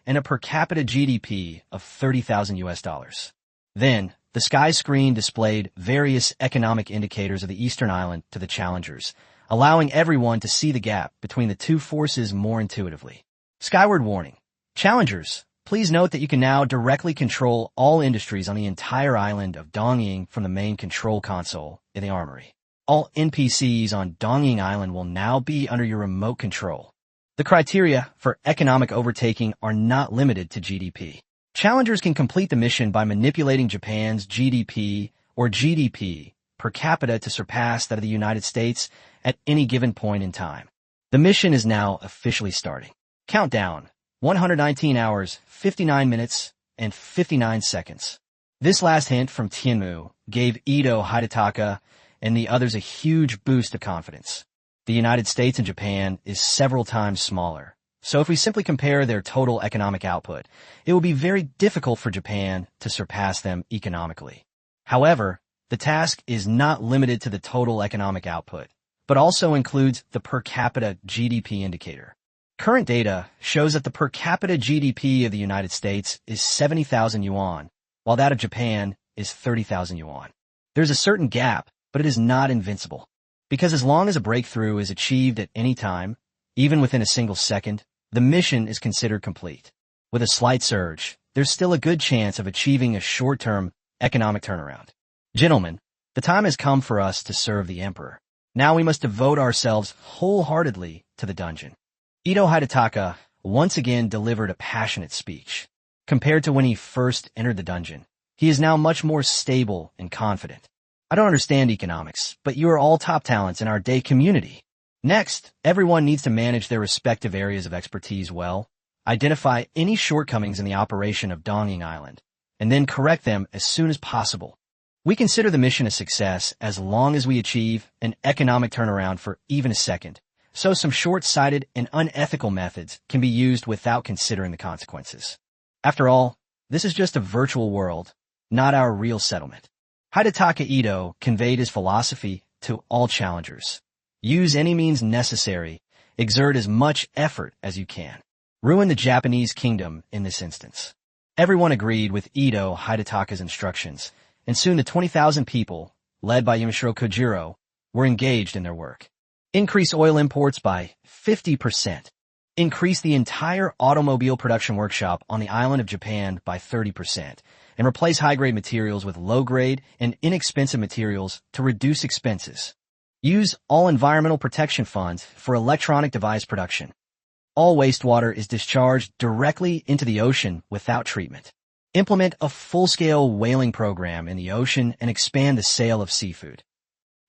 A: and a per capita GDP of $30,000. Then, the sky screen displayed various economic indicators of the eastern island to the challengers, allowing everyone to see the gap between the two forces more intuitively. Skyward warning. Challengers, please note that you can now directly control all industries on the entire island of Dongying from the main control console in the armory. All NPCs on Dongying Island will now be under your remote control. The criteria for economic overtaking are not limited to GDP. Challengers can complete the mission by manipulating Japan's GDP or GDP per capita to surpass that of the United States at any given point in time. The mission is now officially starting. Countdown, 119 hours, 59 minutes, and 59 seconds. This last hint from Tianmu gave Ito, Hidetaka, and the others a huge boost of confidence. The United States and Japan is several times smaller, so if we simply compare their total economic output, it will be very difficult for Japan to surpass them economically. However, the task is not limited to the total economic output, but also includes the per capita GDP indicator. Current data shows that the per capita GDP of the United States is 70,000 yuan, while that of Japan is 30,000 yuan. There's a certain gap, but it is not invincible. Because as long as a breakthrough is achieved at any time, even within a single second, the mission is considered complete. With a slight surge, there's still a good chance of achieving a short-term economic turnaround. Gentlemen, the time has come for us to serve the Emperor. Now we must devote ourselves wholeheartedly to the dungeon. Ito Hidetaka once again delivered a passionate speech. Compared to when he first entered the dungeon, he is now much more stable and confident. I don't understand economics, but you are all top talents in our day community. Next, everyone needs to manage their respective areas of expertise well, identify any shortcomings in the operation of Dongying Island, and then correct them as soon as possible. We consider the mission a success as long as we achieve an economic turnaround for even a second. So some short-sighted and unethical methods can be used without considering the consequences. After all, this is just a virtual world, not our real settlement. Hidetaka Ito conveyed his philosophy to all challengers. Use any means necessary. Exert as much effort as you can. Ruin the Japanese kingdom in this instance. Everyone agreed with Ito Hidetaka's instructions, and soon the 20,000 people, led by Yamashiro Kojiro, were engaged in their work. Increase oil imports by 50%. Increase the entire automobile production workshop on the island of Japan by 30%, and replace high-grade materials with low-grade and inexpensive materials to reduce expenses. Use all environmental protection funds for electronic device production. All wastewater is discharged directly into the ocean without treatment. Implement a full-scale whaling program in the ocean and expand the sale of seafood.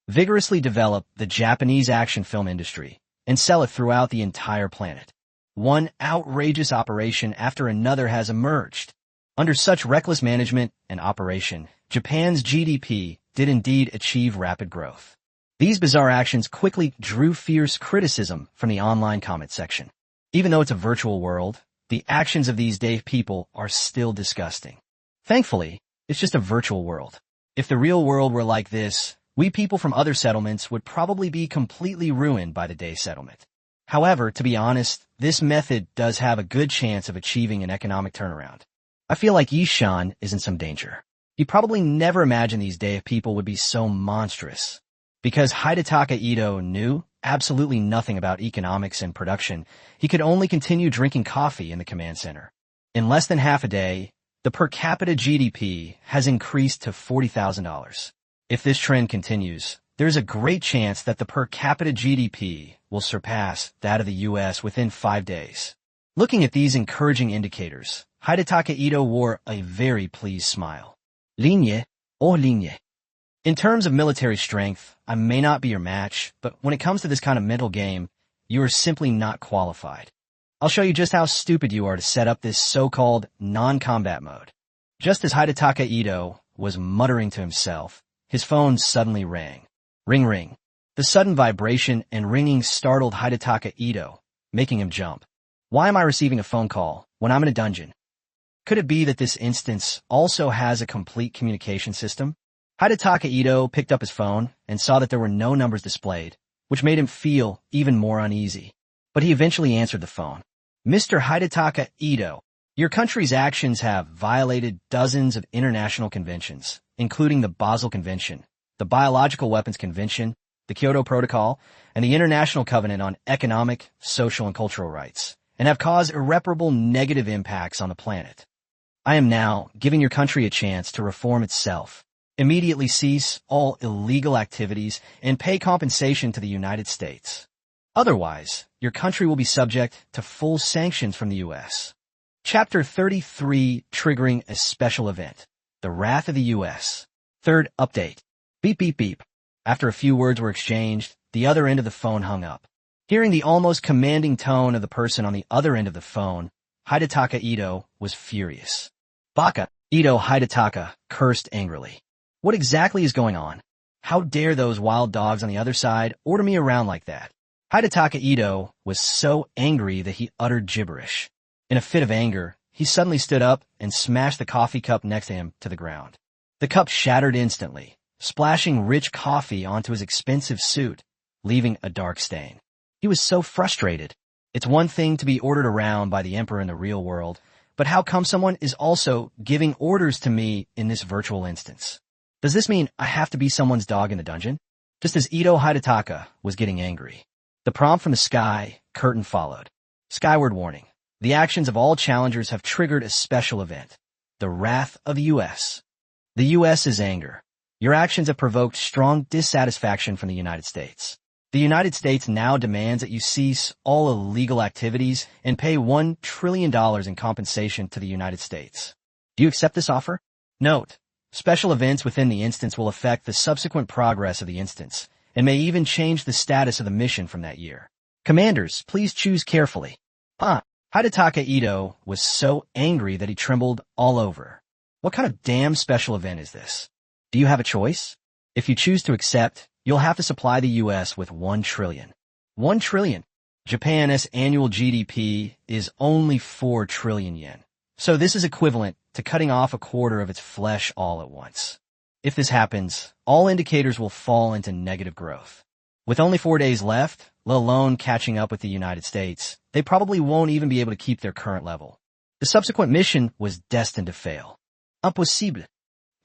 A: Vigorously develop the Japanese action film industry and sell it throughout the entire planet. One outrageous operation after another has emerged. Under such reckless management and operation, Japan's GDP did indeed achieve rapid growth. These bizarre actions quickly drew fierce criticism from the online comment section. Even though it's a virtual world, the actions of these Dave people are still disgusting. Thankfully, it's just a virtual world. If the real world were like this, we people from other settlements would probably be completely ruined by the Day settlement. However, to be honest, this method does have a good chance of achieving an economic turnaround. I feel like Ishan is in some danger. He probably never imagined these Day people would be so monstrous. Because Hidetaka Ito knew absolutely nothing about economics and production, he could only continue drinking coffee in the command center. In less than half a day, the per capita GDP has increased to $40,000. If this trend continues, there's a great chance that the per capita GDP will surpass that of the U.S. within 5 days. Looking at these encouraging indicators, Hidetaka Ito wore a very pleased smile. Lin Ye, oh Lin Ye. In terms of military strength, I may not be your match, but when it comes to this kind of mental game, you are simply not qualified. I'll show you just how stupid you are to set up this so-called non-combat mode. Just as Hidetaka Ito was muttering to himself, his phone suddenly rang. Ring ring. The sudden vibration and ringing startled Hidetaka Ito, making him jump. Why am I receiving a phone call when I'm in a dungeon? Could it be that this instance also has a complete communication system? Hidetaka Ito picked up his phone and saw that there were no numbers displayed, which made him feel even more uneasy. But he eventually answered the phone. Mr. Hidetaka Ito, your country's actions have violated dozens of international conventions, including the Basel Convention, the Biological Weapons Convention, the Kyoto Protocol, and the International Covenant on Economic, Social, and Cultural Rights, and have caused irreparable negative impacts on the planet. I am now giving your country a chance to reform itself. Immediately cease all illegal activities and pay compensation to the United States. Otherwise, your country will be subject to full sanctions from the U.S. Chapter 33, triggering a special event. The Wrath of the U.S. Third update. Beep beep beep. After a few words were exchanged, the other end of the phone hung up. Hearing the almost commanding tone of the person on the other end of the phone, Hidetaka Ito was furious. Baka, Ito Hidetaka cursed angrily. What exactly is going on? How dare those wild dogs on the other side order me around like that? Hidetaka Ito was so angry that he uttered gibberish. In a fit of anger, he suddenly stood up and smashed the coffee cup next to him to the ground. The cup shattered instantly, splashing rich coffee onto his expensive suit, leaving a dark stain. He was so frustrated. It's one thing to be ordered around by the emperor in the real world, but how come someone is also giving orders to me in this virtual instance? Does this mean I have to be someone's dog in the dungeon? Just as Ito Hidetaka was getting angry, the prompt from the sky curtain followed. Skyward warning. The actions of all challengers have triggered a special event. The Wrath of the U.S. The U.S.'s anger. Your actions have provoked strong dissatisfaction from the United States. The United States now demands that you cease all illegal activities and pay $1 trillion in compensation to the United States. Do you accept this offer? Note. Special events within the instance will affect the subsequent progress of the instance, and may even change the status of the mission from that year. Commanders, please choose carefully. Hidetaka Ito was so angry that he trembled all over. What kind of damn special event is this? Do you have a choice? If you choose to accept, you'll have to supply the U.S. with $1 trillion. $1 trillion. Japan's annual GDP is only 4 trillion yen. So this is equivalent to cutting off a quarter of its flesh all at once. If this happens, all indicators will fall into negative growth. With only 4 days left, let alone catching up with the United States, they probably won't even be able to keep their current level. The subsequent mission was destined to fail. Impossible.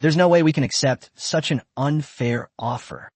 A: There's no way we can accept such an unfair offer.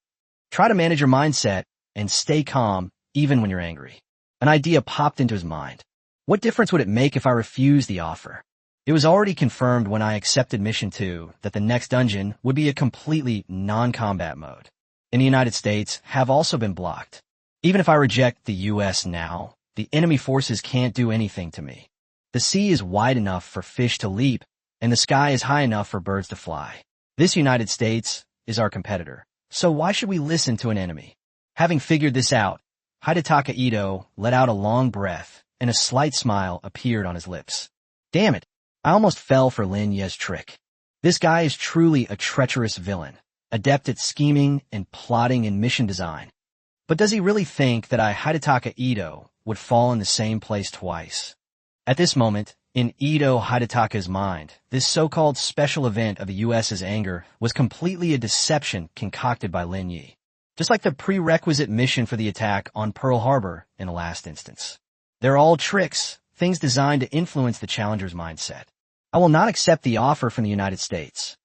A: Try to manage your mindset and stay calm even when you're angry. An idea popped into his mind. What difference would it make if I refused the offer? It was already confirmed when I accepted Mission 2 that the next dungeon would be a completely non-combat mode. In the United States have also been blocked. Even if I reject the U.S. now, the enemy forces can't do anything to me. The sea is wide enough for fish to leap, and the sky is high enough for birds to fly. This United States is our competitor, so why should we listen to an enemy? Having figured this out, Hidetaka Ito let out a long breath, and a slight smile appeared on his lips. Damn it, I almost fell for Lin Ye's trick. This guy is truly a treacherous villain, adept at scheming and plotting in mission design. But does he really think that Hidetaka Ito would fall in the same place twice? At this moment, in Ito Hidetaka's mind, this so-called special event of the U.S.'s anger was completely a deception concocted by Lin Ye, just like the prerequisite mission for the attack on Pearl Harbor in the last instance. They're all tricks, things designed to influence the challenger's mindset. I will not accept the offer from the United States.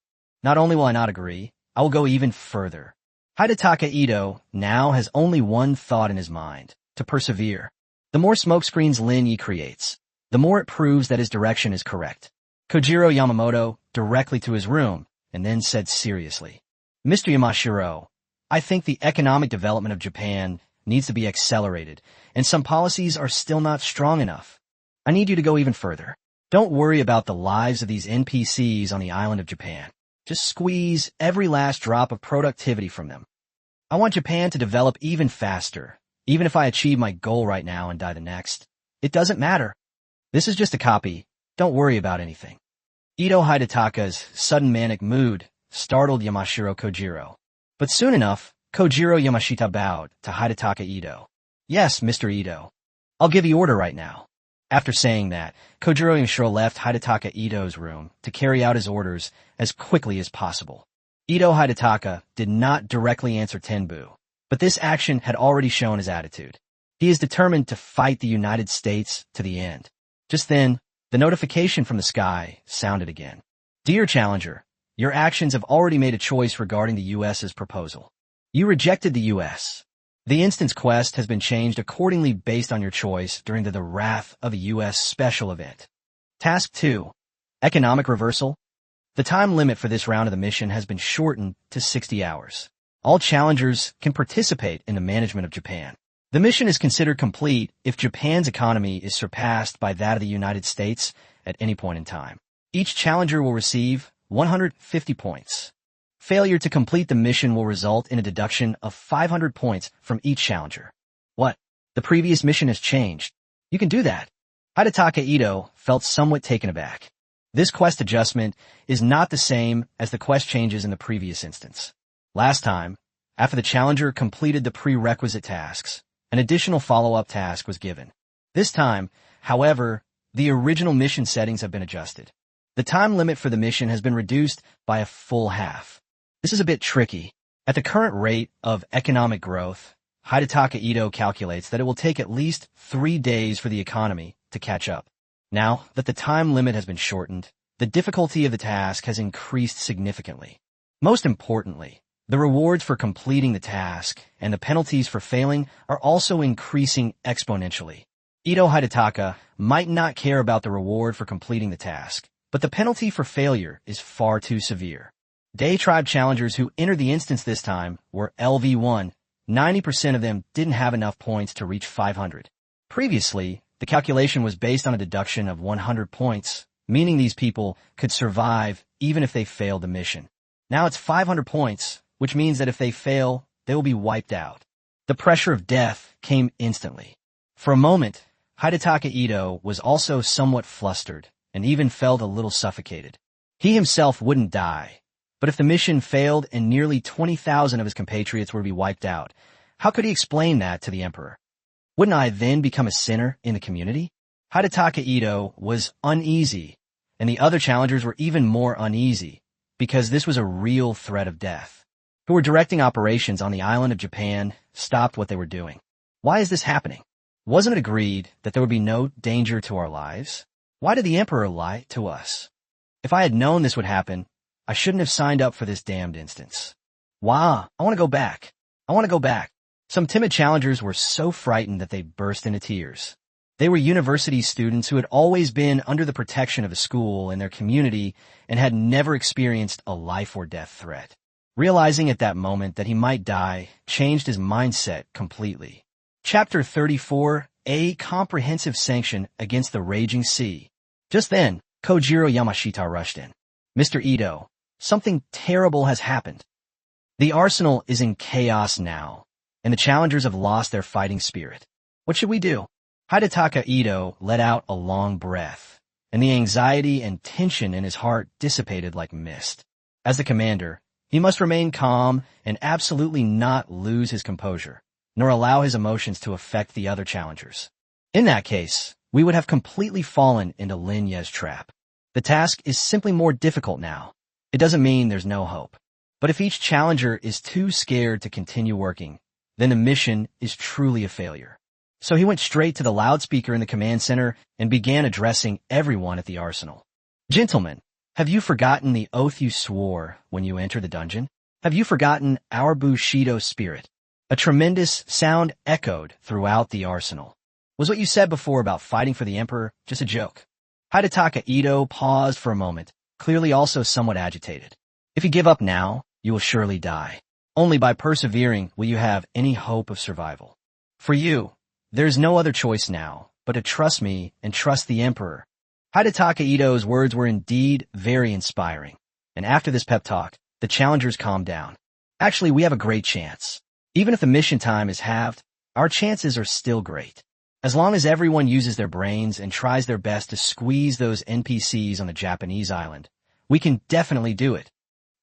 A: Not only will I not agree, I will go even further. Hidetaka Ito now has only one thought in his mind, to persevere. The more smokescreens Lin Ye creates, the more it proves that his direction is correct. Kojiro Yamamoto directly to his room, and then said seriously, Mr. Yamashiro, I think the economic development of Japan needs to be accelerated, and some policies are still not strong enough. I need you to go even further. Don't worry about the lives of these NPCs on the island of Japan. Just squeeze every last drop of productivity from them. I want Japan to develop even faster, even if I achieve my goal right now and die the next. It doesn't matter. This is just a copy. Don't worry about anything. Ito Hidetaka's sudden manic mood startled Yamashiro Kojiro. But soon enough, Kojiro Yamashita bowed to Hidetaka Ito. Yes, Mr. Ito. I'll give the order right now. After saying that, Kojiro Yamashiro left Hidetaka Ito's room to carry out his orders as quickly as possible. Ito Hidetaka did not directly answer Tenbu, but this action had already shown his attitude. He is determined to fight the United States to the end. Just then, the notification from the sky sounded again. Dear Challenger, your actions have already made a choice regarding the U.S.'s proposal. You rejected the U.S. The instance quest has been changed accordingly based on your choice during the Wrath of the U.S. special event. Task 2. Economic Reversal. The time limit for this round of the mission has been shortened to 60 hours. All challengers can participate in the management of Japan. The mission is considered complete if Japan's economy is surpassed by that of the United States at any point in time. Each challenger will receive 150 points. Failure to complete the mission will result in a deduction of 500 points from each challenger. What? The previous mission has changed. You can do that. Hidetaka Ito felt somewhat taken aback. This quest adjustment is not the same as the quest changes in the previous instance. Last time, after the challenger completed the prerequisite tasks, an additional follow-up task was given. This time, however, the original mission settings have been adjusted. The time limit for the mission has been reduced by a full half. This is a bit tricky. At the current rate of economic growth, Hidetaka Ito calculates that it will take at least 3 days for the economy to catch up. Now that the time limit has been shortened, the difficulty of the task has increased significantly. Most importantly, the rewards for completing the task and the penalties for failing are also increasing exponentially. Ito Hidetaka might not care about the reward for completing the task, but the penalty for failure is far too severe. Day Tribe challengers who entered the instance this time were LV1. 90% of them didn't have enough points to reach 500. Previously, the calculation was based on a deduction of 100 points, meaning these people could survive even if they failed the mission. Now it's 500 points, which means that if they fail, they will be wiped out. The pressure of death came instantly. For a moment, Hidetaka Ito was also somewhat flustered and even felt a little suffocated. He himself wouldn't die, but if the mission failed and nearly 20,000 of his compatriots were to be wiped out, how could he explain that to the emperor? Wouldn't I then become a sinner in the community? Hidetaka Ito was uneasy, and the other challengers were even more uneasy, because this was a real threat of death, who were directing operations on the island of Japan, stopped what they were doing. Why is this happening? Wasn't it agreed that there would be no danger to our lives? Why did the Emperor lie to us? If I had known this would happen, I shouldn't have signed up for this damned instance. Wow, I want to go back. I want to go back. Some timid challengers were so frightened that they burst into tears. They were university students who had always been under the protection of a school and their community and had never experienced a life or death threat. Realizing at that moment that he might die changed his mindset completely. Chapter 34, A Comprehensive Sanction Against the Raging Sea. Just then, Kojiro Yamashita rushed in. Mr. Ito, something terrible has happened. The arsenal is in chaos now, and the challengers have lost their fighting spirit. What should we do? Hidetaka Ito let out a long breath, and the anxiety and tension in his heart dissipated like mist. As the commander, he must remain calm and absolutely not lose his composure, nor allow his emotions to affect the other challengers. In that case, we would have completely fallen into Lin Ye's trap. The task is simply more difficult now. It doesn't mean there's no hope. But if each challenger is too scared to continue working, then the mission is truly a failure. So he went straight to the loudspeaker in the command center and began addressing everyone at the arsenal. Gentlemen, have you forgotten the oath you swore when you entered the dungeon? Have you forgotten our Bushido spirit? A tremendous sound echoed throughout the arsenal. Was what you said before about fighting for the Emperor just a joke? Hidetaka Ito paused for a moment, clearly also somewhat agitated. If you give up now, you will surely die. Only by persevering will you have any hope of survival. For you, there is no other choice now but to trust me and trust the Emperor. Hidetaka Ito's words were indeed very inspiring, and after this pep talk, the challengers calmed down. Actually, we have a great chance. Even if the mission time is halved, our chances are still great. As long as everyone uses their brains and tries their best to squeeze those NPCs on the Japanese island, we can definitely do it.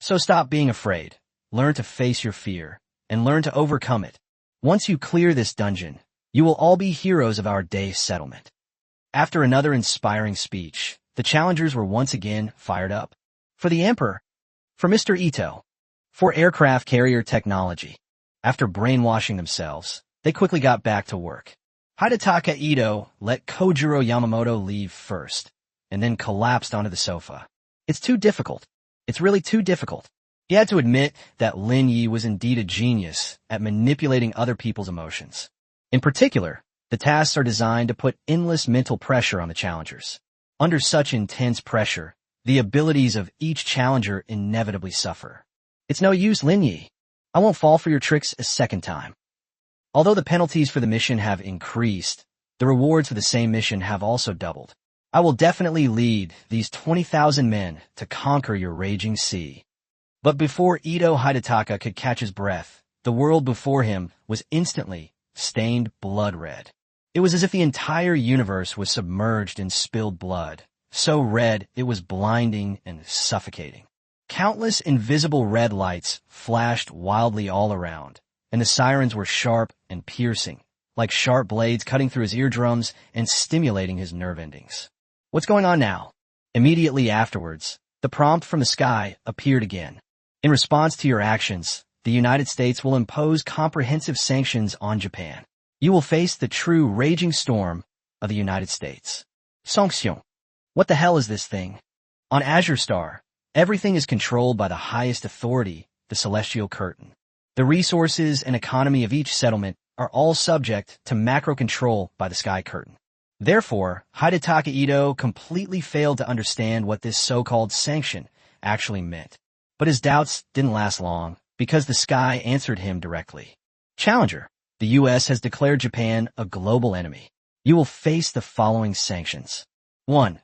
A: So stop being afraid, learn to face your fear, and learn to overcome it. Once you clear this dungeon, you will all be heroes of our day's settlement. After another inspiring speech, the challengers were once again fired up. For the Emperor, for Mr. Ito, for aircraft carrier technology. After brainwashing themselves, they quickly got back to work. Hidetaka Ito let Kojiro Yamamoto leave first, and then collapsed onto the sofa. It's too difficult. It's really too difficult. He had to admit that Lin Ye was indeed a genius at manipulating other people's emotions. In particular, the tasks are designed to put endless mental pressure on the challengers. Under such intense pressure, the abilities of each challenger inevitably suffer. It's no use, Lin Ye. I won't fall for your tricks a second time. Although the penalties for the mission have increased, the rewards for the same mission have also doubled. I will definitely lead these 20,000 men to conquer your raging sea. But before Ito Hidetaka could catch his breath, the world before him was instantly stained blood red. It was as if the entire universe was submerged in spilled blood, so red it was blinding and suffocating. Countless invisible red lights flashed wildly all around, and the sirens were sharp and piercing, like sharp blades cutting through his eardrums and stimulating his nerve endings. What's going on now? Immediately afterwards, the prompt from the sky appeared again. In response to your actions, the United States will impose comprehensive sanctions on Japan. You will face the true raging storm of the United States. Sanction. What the hell is this thing? On Azure Star, everything is controlled by the highest authority, the Celestial Curtain. The resources and economy of each settlement are all subject to macro control by the Sky Curtain. Therefore, Hidetaka Ito completely failed to understand what this so-called sanction actually meant. But his doubts didn't last long, because the sky answered him directly. Challenger, the U.S. has declared Japan a global enemy. You will face the following sanctions. 1.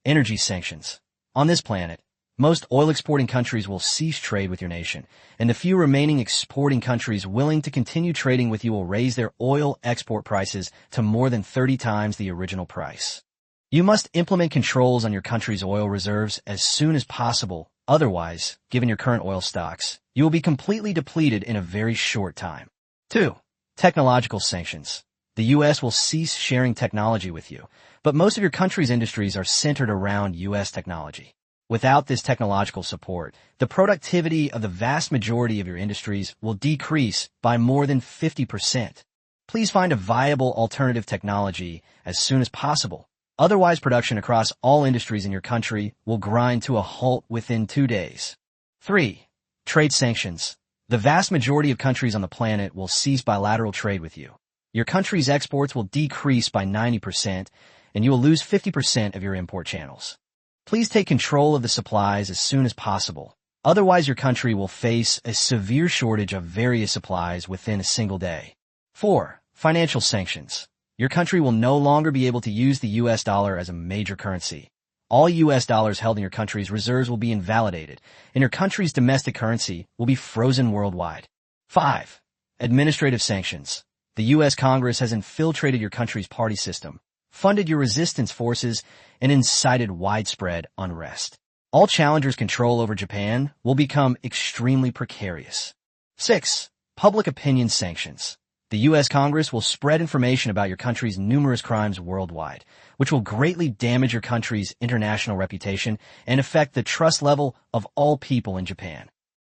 A: Energy sanctions. On this planet, most oil-exporting countries will cease trade with your nation, and the few remaining exporting countries willing to continue trading with you will raise their oil export prices to more than 30 times the original price. You must implement controls on your country's oil reserves as soon as possible. Otherwise, given your current oil stocks, you will be completely depleted in a very short time. 2. Technological sanctions. The U.S. will cease sharing technology with you, but most of your country's industries are centered around U.S. technology. Without this technological support, the productivity of the vast majority of your industries will decrease by more than 50%. Please find a viable alternative technology as soon as possible. Otherwise, production across all industries in your country will grind to a halt within 2 days. 3. Trade sanctions. The vast majority of countries on the planet will cease bilateral trade with you. Your country's exports will decrease by 90%, and you will lose 50% of your import channels. Please take control of the supplies as soon as possible. Otherwise, your country will face a severe shortage of various supplies within a single day. 4. Financial sanctions. Your country will no longer be able to use the US dollar as a major currency. All US dollars held in your country's reserves will be invalidated, and your country's domestic currency will be frozen worldwide. 5. Administrative sanctions. The US Congress has infiltrated your country's party system, funded your resistance forces, and incited widespread unrest. All challengers' control over Japan will become extremely precarious. 6. Public opinion sanctions. The U.S. Congress will spread information about your country's numerous crimes worldwide, which will greatly damage your country's international reputation and affect the trust level of all people in Japan.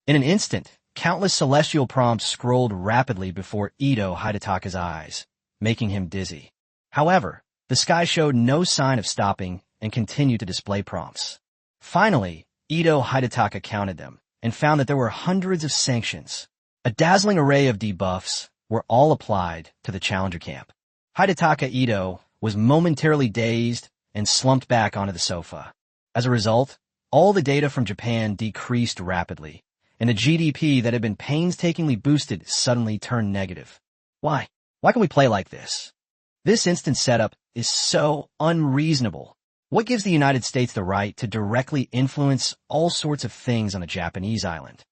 A: In an instant, countless celestial prompts scrolled rapidly before Ito Hidetaka's eyes, making him dizzy. However, the sky showed no sign of stopping and continued to display prompts. Finally, Ito Hidetaka counted them and found that there were hundreds of sanctions. A dazzling array of debuffs were all applied to the challenger camp. Hidetaka Ito was momentarily dazed and slumped back onto the sofa. As a result, all the data from Japan decreased rapidly, and the GDP that had been painstakingly boosted suddenly turned negative. Why? Why can we play like this? This instant setup is so unreasonable. What gives the United States the right to directly influence all sorts of things on a Japanese island?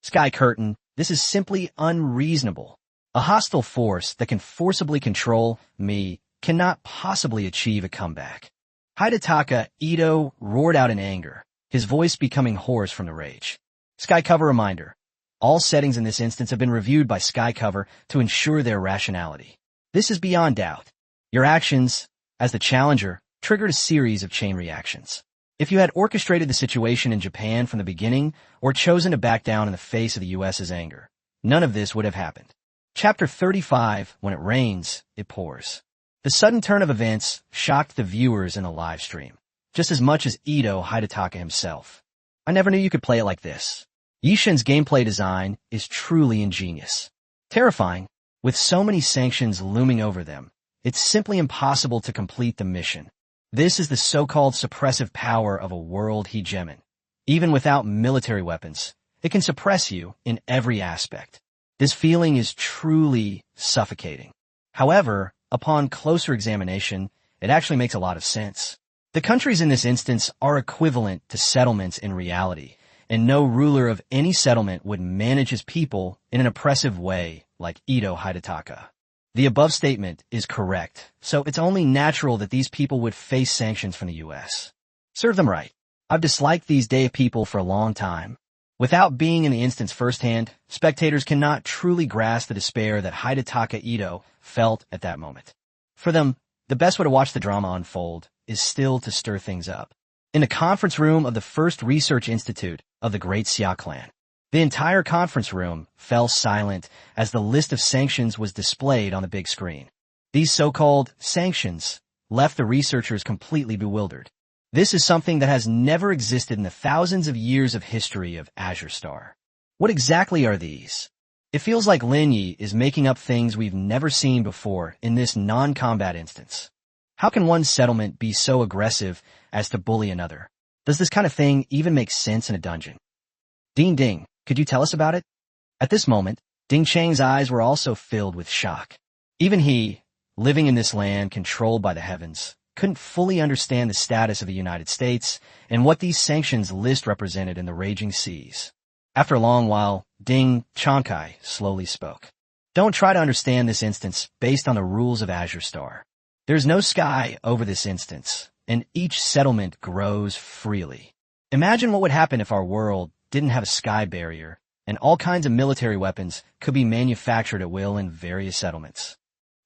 A: Sky Curtain, this is simply unreasonable. A hostile force that can forcibly control me cannot possibly achieve a comeback. Hidetaka Ito roared out in anger, his voice becoming hoarse from the rage. Sky Cover reminder. All settings in this instance have been reviewed by Sky Cover to ensure their rationality. This is beyond doubt. Your actions, as the challenger, triggered a series of chain reactions. If you had orchestrated the situation in Japan from the beginning or chosen to back down in the face of the U.S.'s anger, none of this would have happened. Chapter 35, When it rains, it pours. The sudden turn of events shocked the viewers in the live stream, just as much as Ito Hidetaka himself. I never knew you could play it like this. Yishin's gameplay design is truly ingenious. Terrifying, with so many sanctions looming over them, it's simply impossible to complete the mission. This is the so-called suppressive power of a world hegemon. Even without military weapons, it can suppress you in every aspect. This feeling is truly suffocating. However, upon closer examination, it actually makes a lot of sense. The countries in this instance are equivalent to settlements in reality, and no ruler of any settlement would manage his people in an oppressive way like Ito Hidetaka. The above statement is correct, so it's only natural that these people would face sanctions from the U.S. Serve them right. I've disliked these Dave people for a long time. Without being in the instance firsthand, spectators cannot truly grasp the despair that Hidetaka Ito felt at that moment. For them, the best way to watch the drama unfold is still to stir things up. In the conference room of the First Research Institute of the Great Xia Clan, the entire conference room fell silent as the list of sanctions was displayed on the big screen. These so-called sanctions left the researchers completely bewildered. This is something that has never existed in the thousands of years of history of Azure Star. What exactly are these? It feels like Lin Ye is making up things we've never seen before in this non-combat instance. How can one settlement be so aggressive as to bully another? Does this kind of thing even make sense in a dungeon? Ding Ding, could you tell us about it? At this moment, Ding Chang's eyes were also filled with shock. Even he, living in this land controlled by the heavens, couldn't fully understand the status of the United States and what these sanctions list represented in the raging seas. After a long while, Ding Changkai slowly spoke. Don't try to understand this instance based on the rules of Azure Star. There's no sky over this instance, and each settlement grows freely. Imagine what would happen if our world didn't have a sky barrier, and all kinds of military weapons could be manufactured at will in various settlements.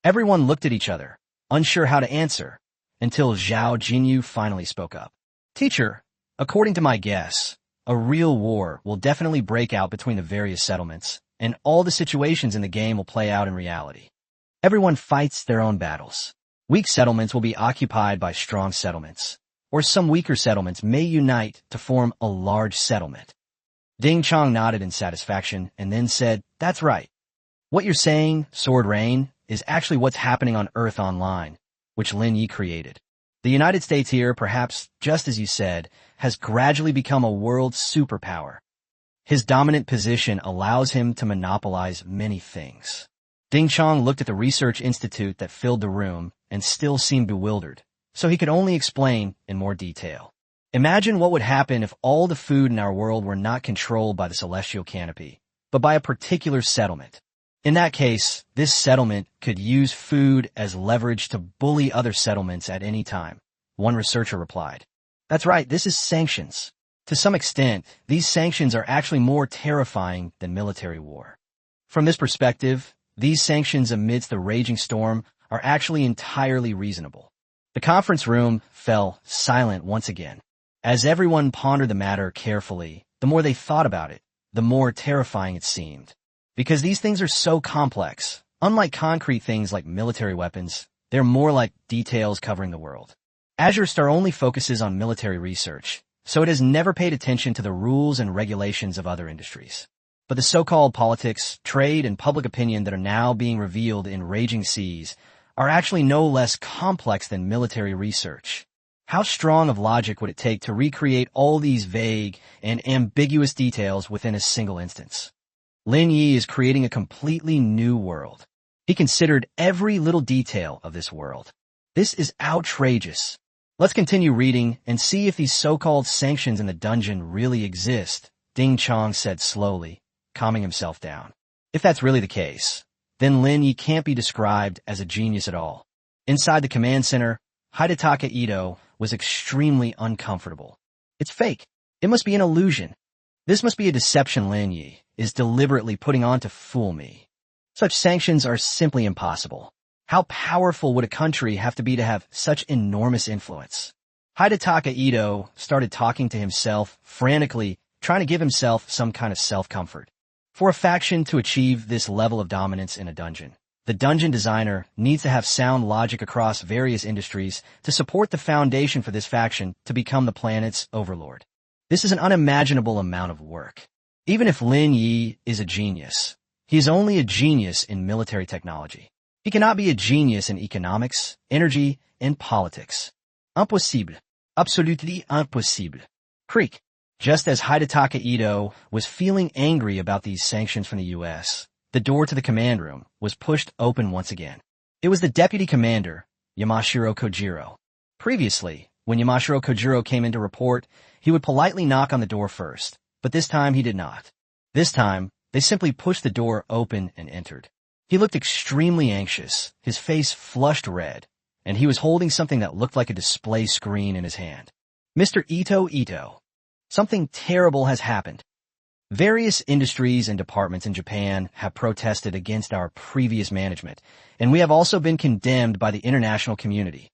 A: Everyone looked at each other, unsure how to answer, until Zhao Jinyu finally spoke up. Teacher, According to my guess, a real war will definitely break out between the various settlements, and all the situations in the game will play out in reality. Everyone fights their own battles. Weak settlements will be occupied by strong settlements, or some weaker settlements may unite to form a large settlement. Ding Chong nodded in satisfaction and then said, "That's right. What you're saying, Sword Rain, is actually what's happening on Earth Online, which Lin Ye created. The United States here, perhaps just as you said, has gradually become a world superpower. His dominant position allows him to monopolize many things." Ding Chong looked at the research institute that filled the room and still seemed bewildered, so he could only explain in more detail. Imagine what would happen if all the food in our world were not controlled by the celestial canopy, but by a particular settlement. In that case, this settlement could use food as leverage to bully other settlements at any time, one researcher replied. That's right, this is sanctions. To some extent, these sanctions are actually more terrifying than military war. From this perspective, these sanctions amidst the raging storm are actually entirely reasonable. The conference room fell silent once again. As everyone pondered the matter carefully, the more they thought about it, the more terrifying it seemed. Because these things are so complex, unlike concrete things like military weapons, they're more like details covering the world. Azure Star only focuses on military research, so it has never paid attention to the rules and regulations of other industries. But the so-called politics, trade, and public opinion that are now being revealed in Raging Seas are actually no less complex than military research. How strong of logic would it take to recreate all these vague and ambiguous details within a single instance? Lin Ye is creating a completely new world. He considered every little detail of this world. This is outrageous. Let's continue reading and see if these so-called sanctions in the dungeon really exist, Ding Chong said slowly, calming himself down. If that's really the case, then Lin Ye can't be described as a genius at all. Inside the command center, Hidetaka Ito was extremely uncomfortable. It's fake. It must be an illusion. This must be a deception Lin Ye is deliberately putting on to fool me. Such sanctions are simply impossible. How powerful would a country have to be to have such enormous influence? Hidetaka Ito started talking to himself frantically, trying to give himself some kind of self-comfort. For a faction to achieve this level of dominance in a dungeon, the dungeon designer needs to have sound logic across various industries to support the foundation for this faction to become the planet's overlord. This is an unimaginable amount of work. Even if Lin Ye is a genius, he is only a genius in military technology. He cannot be a genius in economics, energy, and politics. Impossible. Absolutely impossible. Creak. Just as Hidetaka Ito was feeling angry about these sanctions from the U.S., the door to the command room was pushed open once again. It was the deputy commander, Yamashiro Kojiro. Previously, when Yamashiro Kojiro came in to report, he would politely knock on the door first, but this time he did not. This time, they simply pushed the door open and entered. He looked extremely anxious, his face flushed red, and he was holding something that looked like a display screen in his hand. Mr. Ito, something terrible has happened. Various industries and departments in Japan have protested against our previous management, and we have also been condemned by the international community.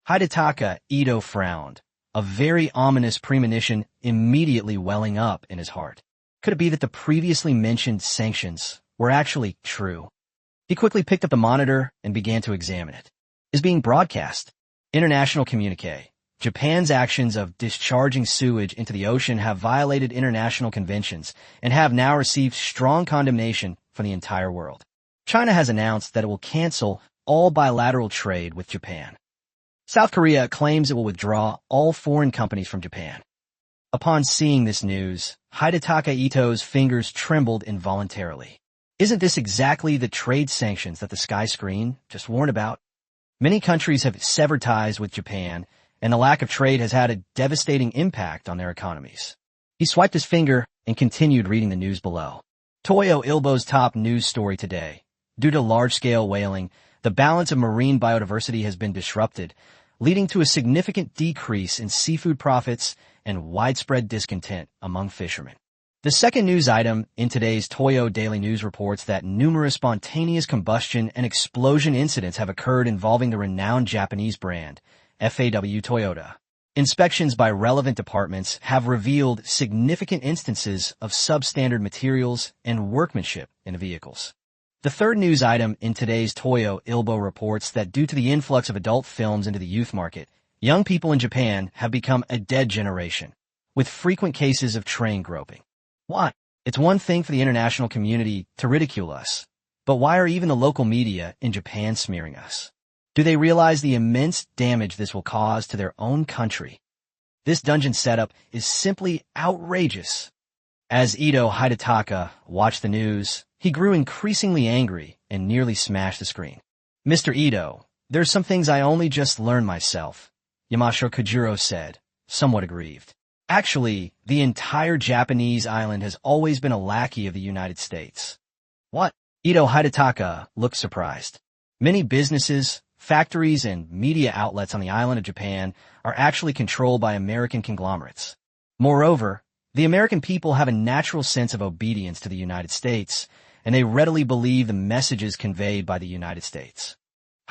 A: Hidetaka Ito frowned, a very ominous premonition immediately welling up in his heart. Could it be that the previously mentioned sanctions were actually true? He quickly picked up the monitor and began to examine it. It is being broadcast. International communique. Japan's actions of discharging sewage into the ocean have violated international conventions and have now received strong condemnation from the entire world. China has announced that it will cancel all bilateral trade with Japan. South Korea claims it will withdraw all foreign companies from Japan. Upon seeing this news, Hidetaka Ito's fingers trembled involuntarily. Isn't this exactly the trade sanctions that the sky screen just warned about? Many countries have severed ties with Japan, and the lack of trade has had a devastating impact on their economies. He swiped his finger and continued reading the news below. Toyo Ilbo's top news story today. Due to large-scale whaling, the balance of marine biodiversity has been disrupted, leading to a significant decrease in seafood profits and widespread discontent among fishermen. The second news item in today's Toyo Daily News reports that numerous spontaneous combustion and explosion incidents have occurred involving the renowned Japanese brand, FAW Toyota. Inspections by relevant departments have revealed significant instances of substandard materials and workmanship in the vehicles. The third news item in today's Toyo Ilbo reports that due to the influx of adult films into the youth market, young people in Japan have become a dead generation, with frequent cases of train groping. Why? It's one thing for the international community to ridicule us, but why are even the local media in Japan smearing us? Do they realize the immense damage this will cause to their own country? This dungeon setup is simply outrageous. As Ito Hidetaka watched the news, he grew increasingly angry and nearly smashed the screen. Mr. Ito, there's some things I only just learned myself, Yamashiro Kojiro said, somewhat aggrieved. Actually, the entire Japanese island has always been a lackey of the United States. What? Ito Hidetaka looked surprised. Many businesses, factories, and media outlets on the island of Japan are actually controlled by American conglomerates. Moreover, the American people have a natural sense of obedience to the United States, and they readily believe the messages conveyed by the United States.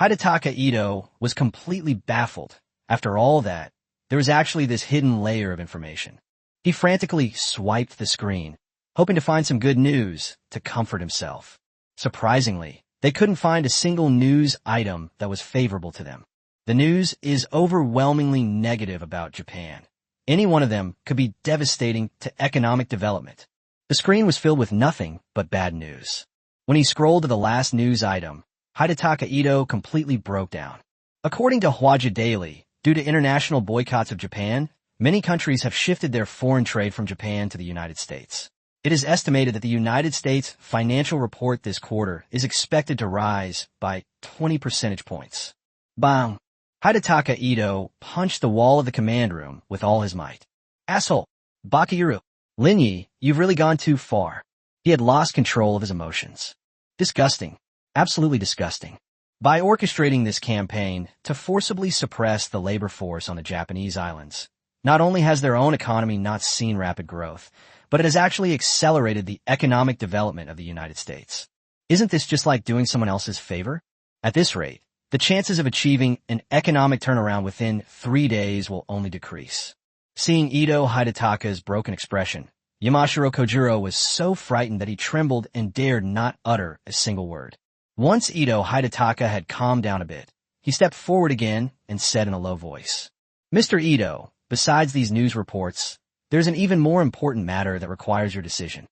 A: Hidetaka Ito was completely baffled. After all that, there was actually this hidden layer of information. He frantically swiped the screen, hoping to find some good news to comfort himself. Surprisingly, they couldn't find a single news item that was favorable to them. The news is overwhelmingly negative about Japan. Any one of them could be devastating to economic development. The screen was filled with nothing but bad news. When he scrolled to the last news item, Hidetaka Ito completely broke down. According to Hwaja Daily, due to international boycotts of Japan, many countries have shifted their foreign trade from Japan to the United States. It is estimated that the United States financial report this quarter is expected to rise by 20 percentage points. Bang! Hidetaka Ito punched the wall of the command room with all his might. Asshole! Bakiru! Lin Ye, you've really gone too far. He had lost control of his emotions. Disgusting. Absolutely disgusting. By orchestrating this campaign to forcibly suppress the labor force on the Japanese islands, not only has their own economy not seen rapid growth, but it has actually accelerated the economic development of the United States. Isn't this just like doing someone else's favor? At this rate, the chances of achieving an economic turnaround within 3 days will only decrease. Seeing Ito Hidetaka's broken expression, Yamashiro Kojiro was so frightened that he trembled and dared not utter a single word. Once Ito Hidetaka had calmed down a bit, he stepped forward again and said in a low voice, Mr. Ito, besides these news reports, there's an even more important matter that requires your decision.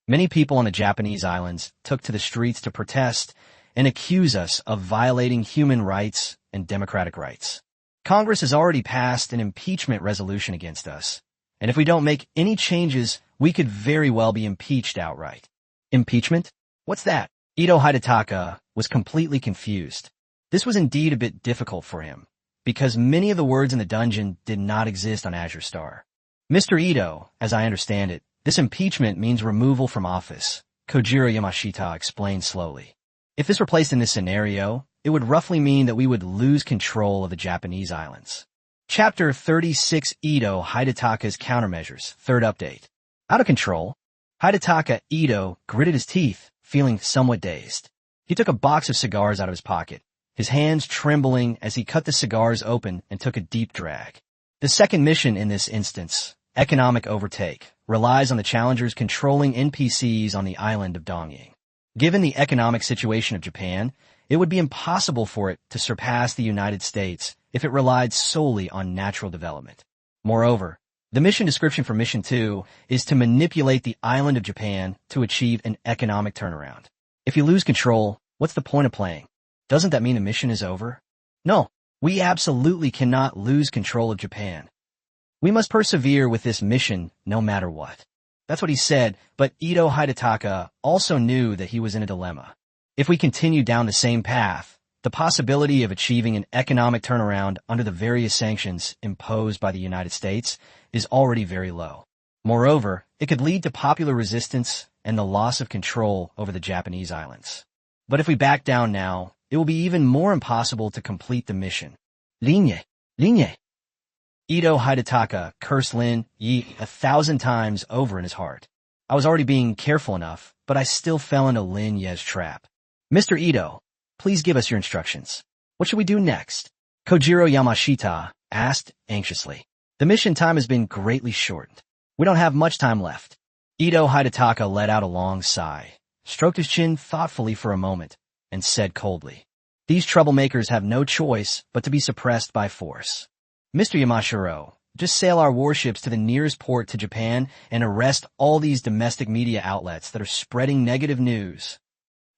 A: Many people on the Japanese islands took to the streets to protest and accuse us of violating human rights and democratic rights. Congress has already passed an impeachment resolution against us, and if we don't make any changes, we could very well be impeached outright. Impeachment? What's that? Ito Hidetaka was completely confused. This was indeed a bit difficult for him, because many of the words in the dungeon did not exist on Azure Star. Mr. Ito, as I understand it, this impeachment means removal from office, Kojiro Yamashita explained slowly. If this were placed in this scenario, it would roughly mean that we would lose control of the Japanese islands. Chapter 36 Ito Hidetaka's Countermeasures, third update. Out of control, Hidetaka Ito gritted his teeth, feeling somewhat dazed. He took a box of cigars out of his pocket, his hands trembling as he cut the cigars open and took a deep drag. The second mission in this instance, Economic Overtake, relies on the challengers controlling NPCs on the island of Dongying. Given the economic situation of Japan, it would be impossible for it to surpass the United States if it relied solely on natural development. Moreover, the mission description for Mission 2 is to manipulate the island of Japan to achieve an economic turnaround. If you lose control, what's the point of playing? Doesn't that mean the mission is over? No, we absolutely cannot lose control of Japan. We must persevere with this mission no matter what. That's what he said, but Ito Hidetaka also knew that he was in a dilemma. If we continue down the same path, the possibility of achieving an economic turnaround under the various sanctions imposed by the United States is already very low. Moreover, it could lead to popular resistance and the loss of control over the Japanese islands. But if we back down now, it will be even more impossible to complete the mission. Lin Ye, Lin Ye. Ito Hidetaka cursed Lin Ye 1,000 times over in his heart. I was already being careful enough, but I still fell into Lin Ye's trap. Mr. Ito, please give us your instructions. What should we do next? Kojiro Yamashita asked anxiously. The mission time has been greatly shortened. We don't have much time left. Ito Hidataka let out a long sigh, stroked his chin thoughtfully for a moment, and said coldly, "These troublemakers have no choice but to be suppressed by force. Mr. Yamashiro, just sail our warships to the nearest port to Japan and arrest all these domestic media outlets that are spreading negative news.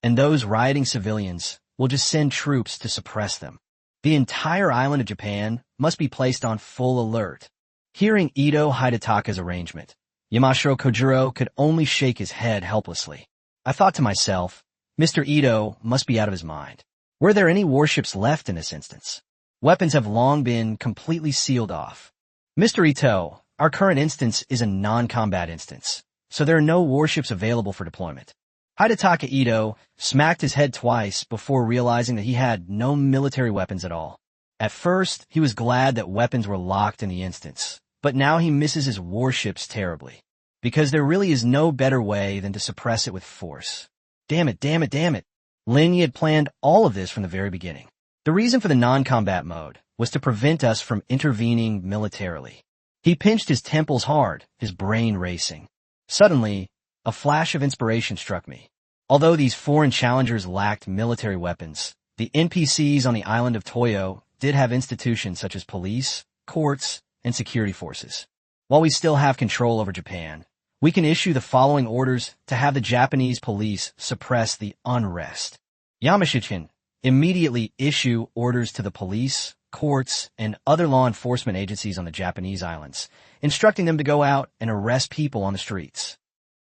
A: And those rioting civilians, will just send troops to suppress them. The entire island of Japan must be placed on full alert." Hearing Ito Hidataka's arrangement, Yamashiro Kojiro could only shake his head helplessly. I thought to myself, Mr. Ito must be out of his mind. Were there any warships left in this instance? Weapons have long been completely sealed off. Mr. Ito, our current instance is a non-combat instance, so there are no warships available for deployment. Hidataka Ito smacked his head twice before realizing that he had no military weapons at all. At first, he was glad that weapons were locked in the instance, but now he misses his warships terribly, because there really is no better way than to suppress it with force. Damn it, damn it, damn it. Lin Ye had planned all of this from the very beginning. The reason for the non-combat mode was to prevent us from intervening militarily. He pinched his temples hard, his brain racing. Suddenly, a flash of inspiration struck me. Although these foreign challengers lacked military weapons, the NPCs on the island of Toyo did have institutions such as police, courts, and security forces. While we still have control over Japan, we can issue the following orders to have the Japanese police suppress the unrest. Yamashichin, immediately issue orders to the police, courts, and other law enforcement agencies on the Japanese islands, instructing them to go out and arrest people on the streets.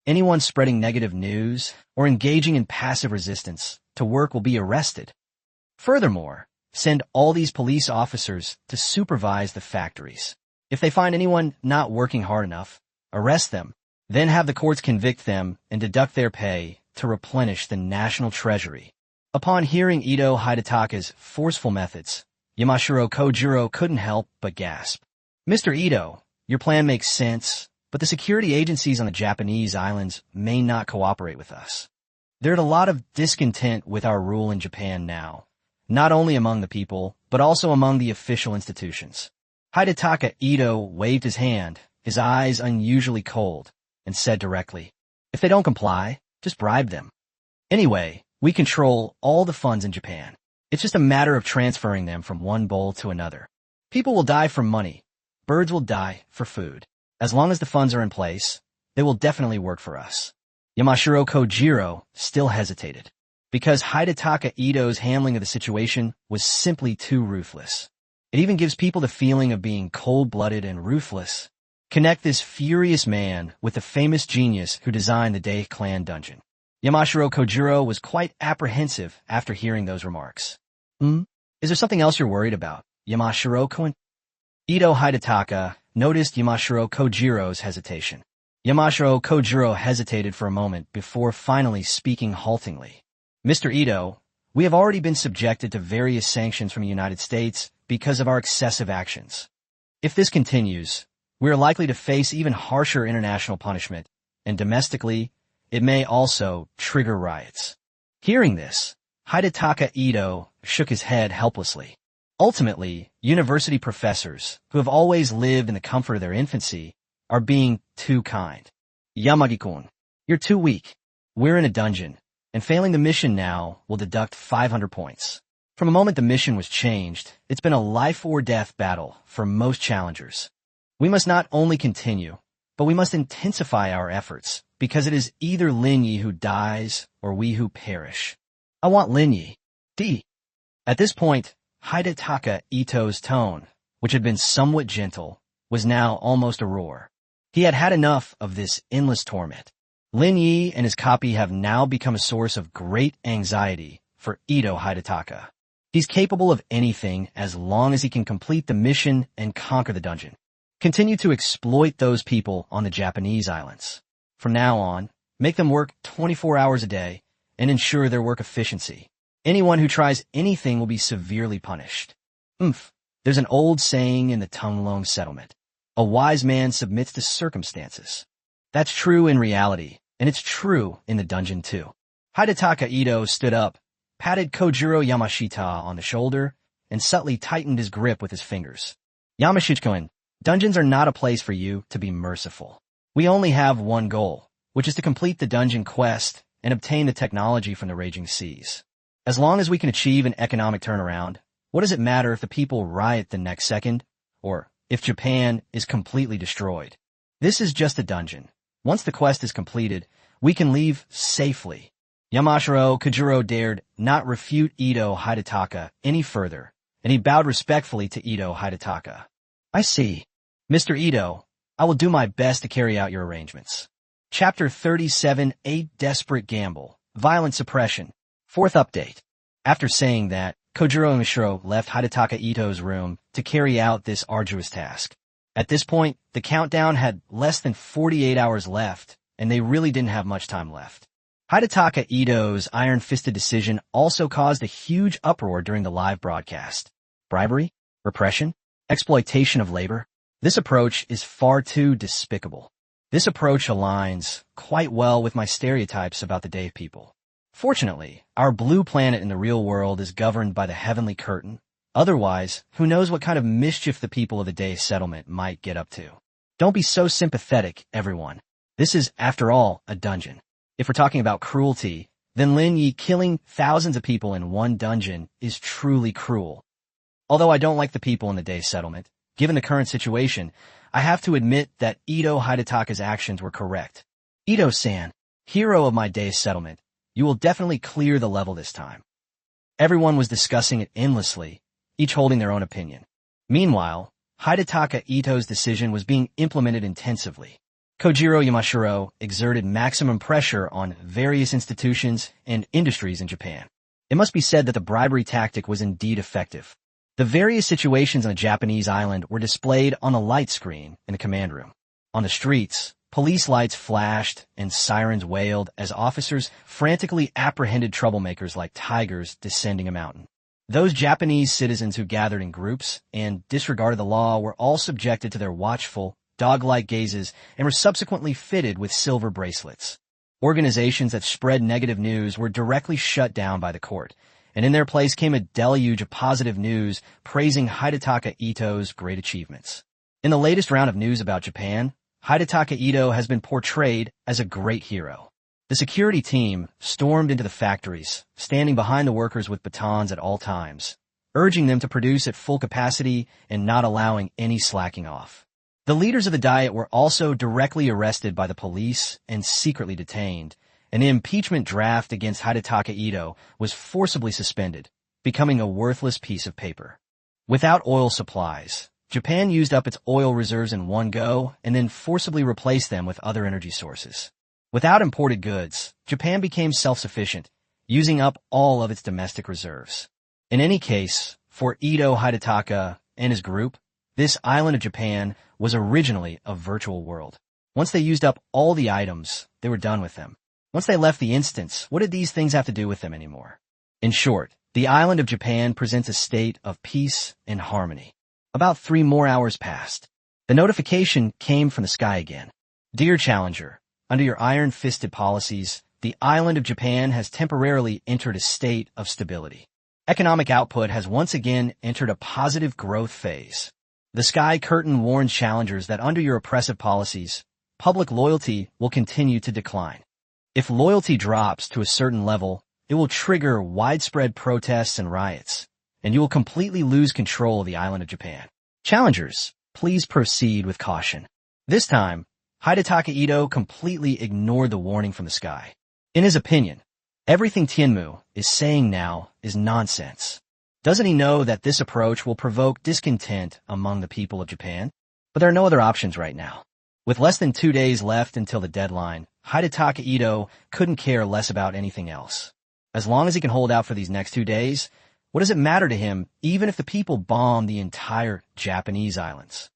A: Anyone spreading negative news or engaging in passive resistance to work will be arrested. Furthermore, send all these police officers to supervise the factories. If they find anyone not working hard enough, arrest them, then have the courts convict them and deduct their pay to replenish the national treasury. Upon hearing Ito Hidataka's forceful methods, Yamashiro Kojiro couldn't help but gasp. Mr. Ito, your plan makes sense, but the security agencies on the Japanese islands may not cooperate with us. There's a lot of discontent with our rule in Japan now, not only among the people, but also among the official institutions. Hidataka Ito waved his hand, his eyes unusually cold, and said directly, "If they don't comply, just bribe them. Anyway, we control all the funds in Japan. It's just a matter of transferring them from one bowl to another. People will die for money. Birds will die for food. As long as the funds are in place, they will definitely work for us." Yamashiro Kojiro still hesitated, because Hidataka Ito's handling of the situation was simply too ruthless. It even gives people the feeling of being cold-blooded and ruthless. Connect this furious man with the famous genius who designed the Day Clan dungeon. Yamashiro Kojiro was quite apprehensive after hearing those remarks. Is there something else you're worried about, Yamashiro-kun? Ito Hidataka noticed Yamashiro Kojiro's hesitation. Yamashiro Kojiro hesitated for a moment before finally speaking haltingly. "Mr. Ito, we have already been subjected to various sanctions from the United States because of our excessive actions. If this continues, we are likely to face even harsher international punishment, and domestically, it may also trigger riots." Hearing this, Hidataka Ito shook his head helplessly. Ultimately, university professors, who have always lived in the comfort of their infancy, are being too kind. "Yamagi-kun, you're too weak. We're in a dungeon, and failing the mission now will deduct 500 points. From the moment the mission was changed, it's been a life-or-death battle for most challengers. We must not only continue, but we must intensify our efforts, because it is either Lin Ye who dies or we who perish. I want Lin Ye. D." At this point, Hidataka Ito's tone, which had been somewhat gentle, was now almost a roar. He had had enough of this endless torment. Lin Ye and his copy have now become a source of great anxiety for Ito Hidataka. He's capable of anything as long as he can complete the mission and conquer the dungeon. Continue to exploit those people on the Japanese islands. From now on, make them work 24 hours a day and ensure their work efficiency. Anyone who tries anything will be severely punished. There's an old saying in the Tunglong settlement. A wise man submits to circumstances. That's true in reality, and it's true in the dungeon too. Hidataka Ito stood up, patted Kojiro Yamashita on the shoulder, and subtly tightened his grip with his fingers. "Yamashita-kun, Dungeons are not a place for you to be merciful. We only have one goal, which is to complete the dungeon quest and obtain the technology from the raging seas. As long as we can achieve an economic turnaround, what does it matter if the people riot the next second, or if Japan is completely destroyed? This is just a dungeon. Once the quest is completed, we can leave safely. Yamashiro Kojuro dared not refute Ito Hidetaka any further, and he bowed respectfully to Ito Hidetaka. I see. Mr. Ito, I will do my best to carry out your arrangements. Chapter 37, A Desperate Gamble, Violent Suppression. Fourth update. After saying that, Kojuro Mishiro left Hidetaka Ito's room to carry out this arduous task. At this point, the countdown had less than 48 hours left, and they really didn't have much time left. Hidetaka Ito's iron-fisted decision also caused a huge uproar during the live broadcast. Bribery? Repression? Exploitation of labor? This approach is far too despicable. This approach aligns quite well with my stereotypes about the Dave people. Fortunately, our blue planet in the real world is governed by the heavenly curtain. Otherwise, who knows what kind of mischief the people of the Dave settlement might get up to. Don't be so sympathetic, everyone. This is, after all, a dungeon. If we're talking about cruelty, then Lin Ye killing thousands of people in one dungeon is truly cruel. Although I don't like the people in the Dave settlement, given the current situation, I have to admit that Ito Hidetaka's actions were correct. Ito-san, hero of my Dave settlement, you will definitely clear the level this time. Everyone was discussing it endlessly, each holding their own opinion. Meanwhile, Hidetaka Ito's decision was being implemented intensively. Kojiro Yamashiro exerted maximum pressure on various institutions and industries in Japan. It must be said that the bribery tactic was indeed effective. The various situations on a Japanese island were displayed on a light screen in the command room. On the streets, police lights flashed and sirens wailed as officers frantically apprehended troublemakers like tigers descending a mountain. Those Japanese citizens who gathered in groups and disregarded the law were all subjected to their watchful, dog-like gazes and were subsequently fitted with silver bracelets. Organizations that spread negative news were directly shut down by the court, and in their place came a deluge of positive news praising Hidetaka Ito's great achievements. In the latest round of news about Japan, Hidetaka Ito has been portrayed as a great hero. The security team stormed into the factories, standing behind the workers with batons at all times, urging them to produce at full capacity and not allowing any slacking off. The leaders of the Diet were also directly arrested by the police and secretly detained, and the impeachment draft against Hidetaka Ito was forcibly suspended, becoming a worthless piece of paper. Without oil supplies, Japan used up its oil reserves in one go and then forcibly replaced them with other energy sources. Without imported goods, Japan became self-sufficient, using up all of its domestic reserves. In any case, for Ito Hidetaka and his group, this island of Japan was originally a virtual world. Once they used up all the items, they were done with them. Once they left the instance, what did these things have to do with them anymore? In short, the island of Japan presents a state of peace and harmony. About 3 more hours passed. The notification came from the sky again. Dear Challenger, under your iron-fisted policies, the island of Japan has temporarily entered a state of stability. Economic output has once again entered a positive growth phase. The sky curtain warns challengers that under your oppressive policies, public loyalty will continue to decline. If loyalty drops to a certain level, it will trigger widespread protests and riots, and you will completely lose control of the island of Japan. Challengers, please proceed with caution. This time, Hidetaka Ito completely ignored the warning from the sky. In his opinion, everything Tianmu is saying now is nonsense. Doesn't he know that this approach will provoke discontent among the people of Japan? But there are no other options right now. With less than 2 days left until the deadline, Hidetaka Ito couldn't care less about anything else. As long as he can hold out for these next 2 days, what does it matter to him even if the people bomb the entire Japanese islands?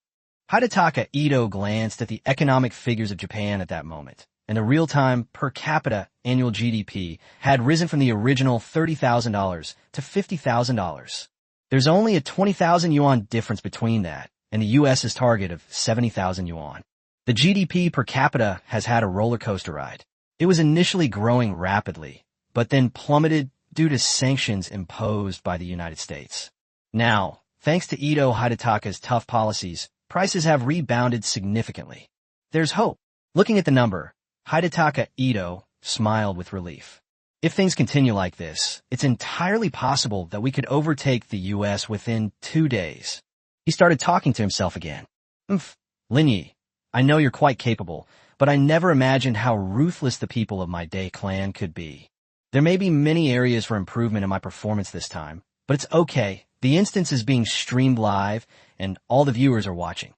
A: Hidetaka Ito glanced at the economic figures of Japan at that moment, and the real-time per capita annual GDP had risen from the original $30,000 to $50,000. There's only a 20,000 yuan difference between that and the U.S.'s target of 70,000 yuan. The GDP per capita has had a roller coaster ride. It was initially growing rapidly, but then plummeted due to sanctions imposed by the United States. Now, thanks to Ito Hidetaka's tough policies, prices have rebounded significantly. There's hope. Looking at the number, Hidetaka Ito smiled with relief. If things continue like this, it's entirely possible that we could overtake the U.S. within 2 days. He started talking to himself again. Lin Ye, I know you're quite capable, but I never imagined how ruthless the people of my Day clan could be. There may be many areas for improvement in my performance this time, but it's okay. The instance is being streamed live, and all the viewers are watching.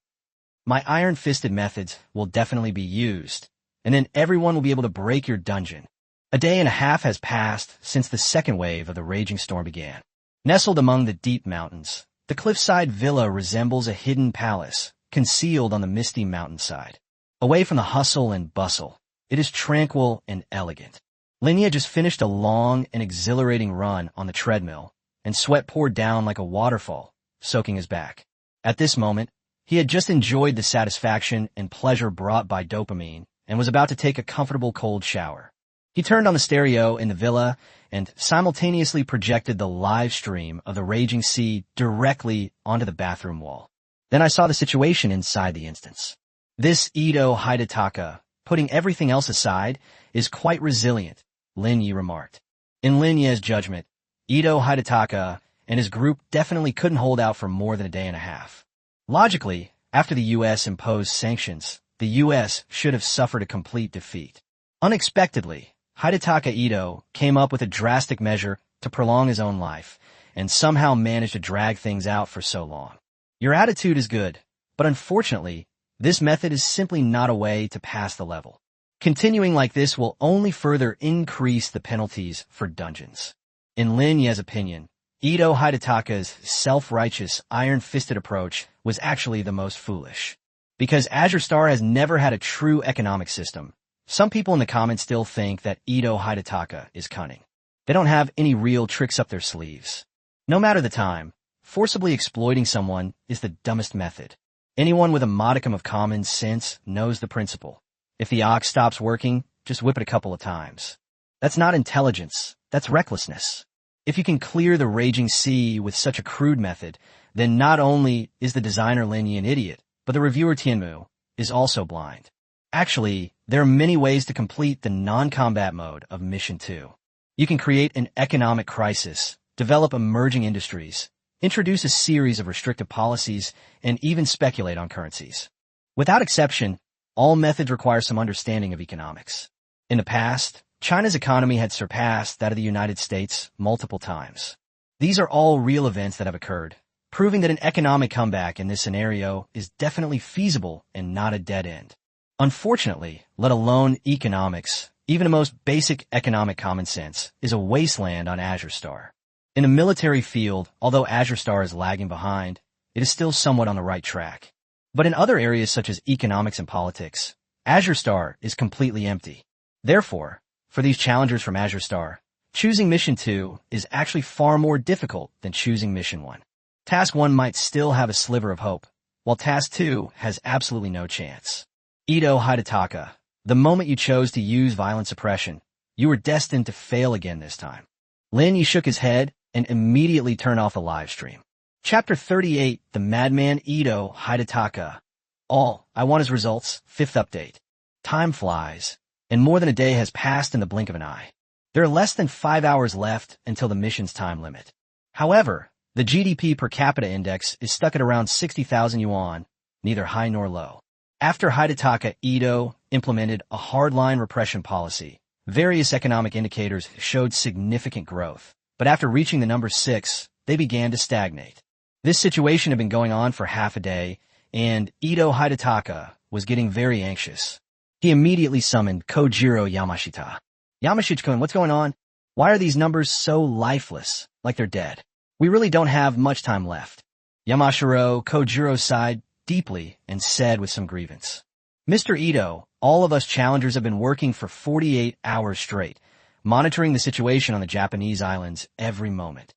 A: My iron-fisted methods will definitely be used, and then everyone will be able to break your dungeon. A day and a half has passed since the second wave of the raging storm began. Nestled among the deep mountains, the cliffside villa resembles a hidden palace, concealed on the misty mountainside. Away from the hustle and bustle, it is tranquil and elegant. Lin Ye just finished a long and exhilarating run on the treadmill, and sweat poured down like a waterfall, soaking his back. At this moment, he had just enjoyed the satisfaction and pleasure brought by dopamine and was about to take a comfortable cold shower. He turned on the stereo in the villa and simultaneously projected the live stream of the raging sea directly onto the bathroom wall. Then I saw the situation inside the instance. This Ito Hidetaka, putting everything else aside, is quite resilient, Lin Ye remarked. In Lin Ye's judgment, Ito Hidetaka and his group definitely couldn't hold out for more than a day and a half. Logically, after the U.S. imposed sanctions, the U.S. should have suffered a complete defeat. Unexpectedly, Hidetaka Ito came up with a drastic measure to prolong his own life, and somehow managed to drag things out for so long. Your attitude is good, but unfortunately, this method is simply not a way to pass the level. Continuing like this will only further increase the penalties for dungeons. In Lin Ye's opinion, Ito Hidetaka's self-righteous, iron-fisted approach was actually the most foolish. Because Azure Star has never had a true economic system, some people in the comments still think that Ito Hidetaka is cunning. They don't have any real tricks up their sleeves. No matter the time, forcibly exploiting someone is the dumbest method. Anyone with a modicum of common sense knows the principle. If the ox stops working, just whip it a couple of times. That's not intelligence, that's recklessness. If you can clear the raging sea with such a crude method, then not only is the designer Lin Ye an idiot, but the reviewer Tianmu is also blind. Actually, there are many ways to complete the non-combat mode of Mission 2. You can create an economic crisis, develop emerging industries, introduce a series of restrictive policies, and even speculate on currencies. Without exception, all methods require some understanding of economics. In the past, China's economy had surpassed that of the United States multiple times. These are all real events that have occurred, proving that an economic comeback in this scenario is definitely feasible and not a dead end. Unfortunately, let alone economics, even the most basic economic common sense is a wasteland on Azure Star. In the military field, although Azure Star is lagging behind, it is still somewhat on the right track. But in other areas such as economics and politics, Azure Star is completely empty. Therefore, for these challengers from Azure Star, choosing Mission 2 is actually far more difficult than choosing Mission 1. Task 1 might still have a sliver of hope, while Task 2 has absolutely no chance. Ito Hidetaka, the moment you chose to use violent suppression, you were destined to fail again this time. Lin Ye shook his head and immediately turned off the live stream. Chapter 38, The Madman Ito Hidetaka. All I want is results, 5th update. Time flies, and more than a day has passed in the blink of an eye. There are less than 5 hours left until the mission's time limit. However, the GDP per capita index is stuck at around 60,000 yuan, neither high nor low. After Hidetaka Ito implemented a hardline repression policy, various economic indicators showed significant growth, but after reaching the number 6, they began to stagnate. This situation had been going on for half a day, and Ito Hidetaka was getting very anxious. He immediately summoned Kojiro Yamashita. Yamashita-kun, what's going on? Why are these numbers so lifeless, like they're dead? We really don't have much time left. Yamashiro Kojiro sighed deeply and said with some grievance, Mr. Ito, all of us challengers have been working for 48 hours straight, monitoring the situation on the Japanese islands every moment.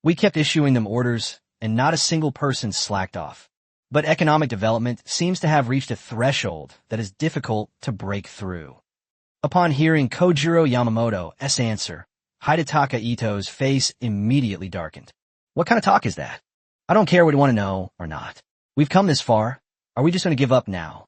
A: We kept issuing them orders, and not a single person slacked off. But economic development seems to have reached a threshold that is difficult to break through. Upon hearing Kojiro Yamamoto's answer, Hidetaka Ito's face immediately darkened. What kind of talk is that? I don't care what you want to know or not. We've come this far. Are we just going to give up now?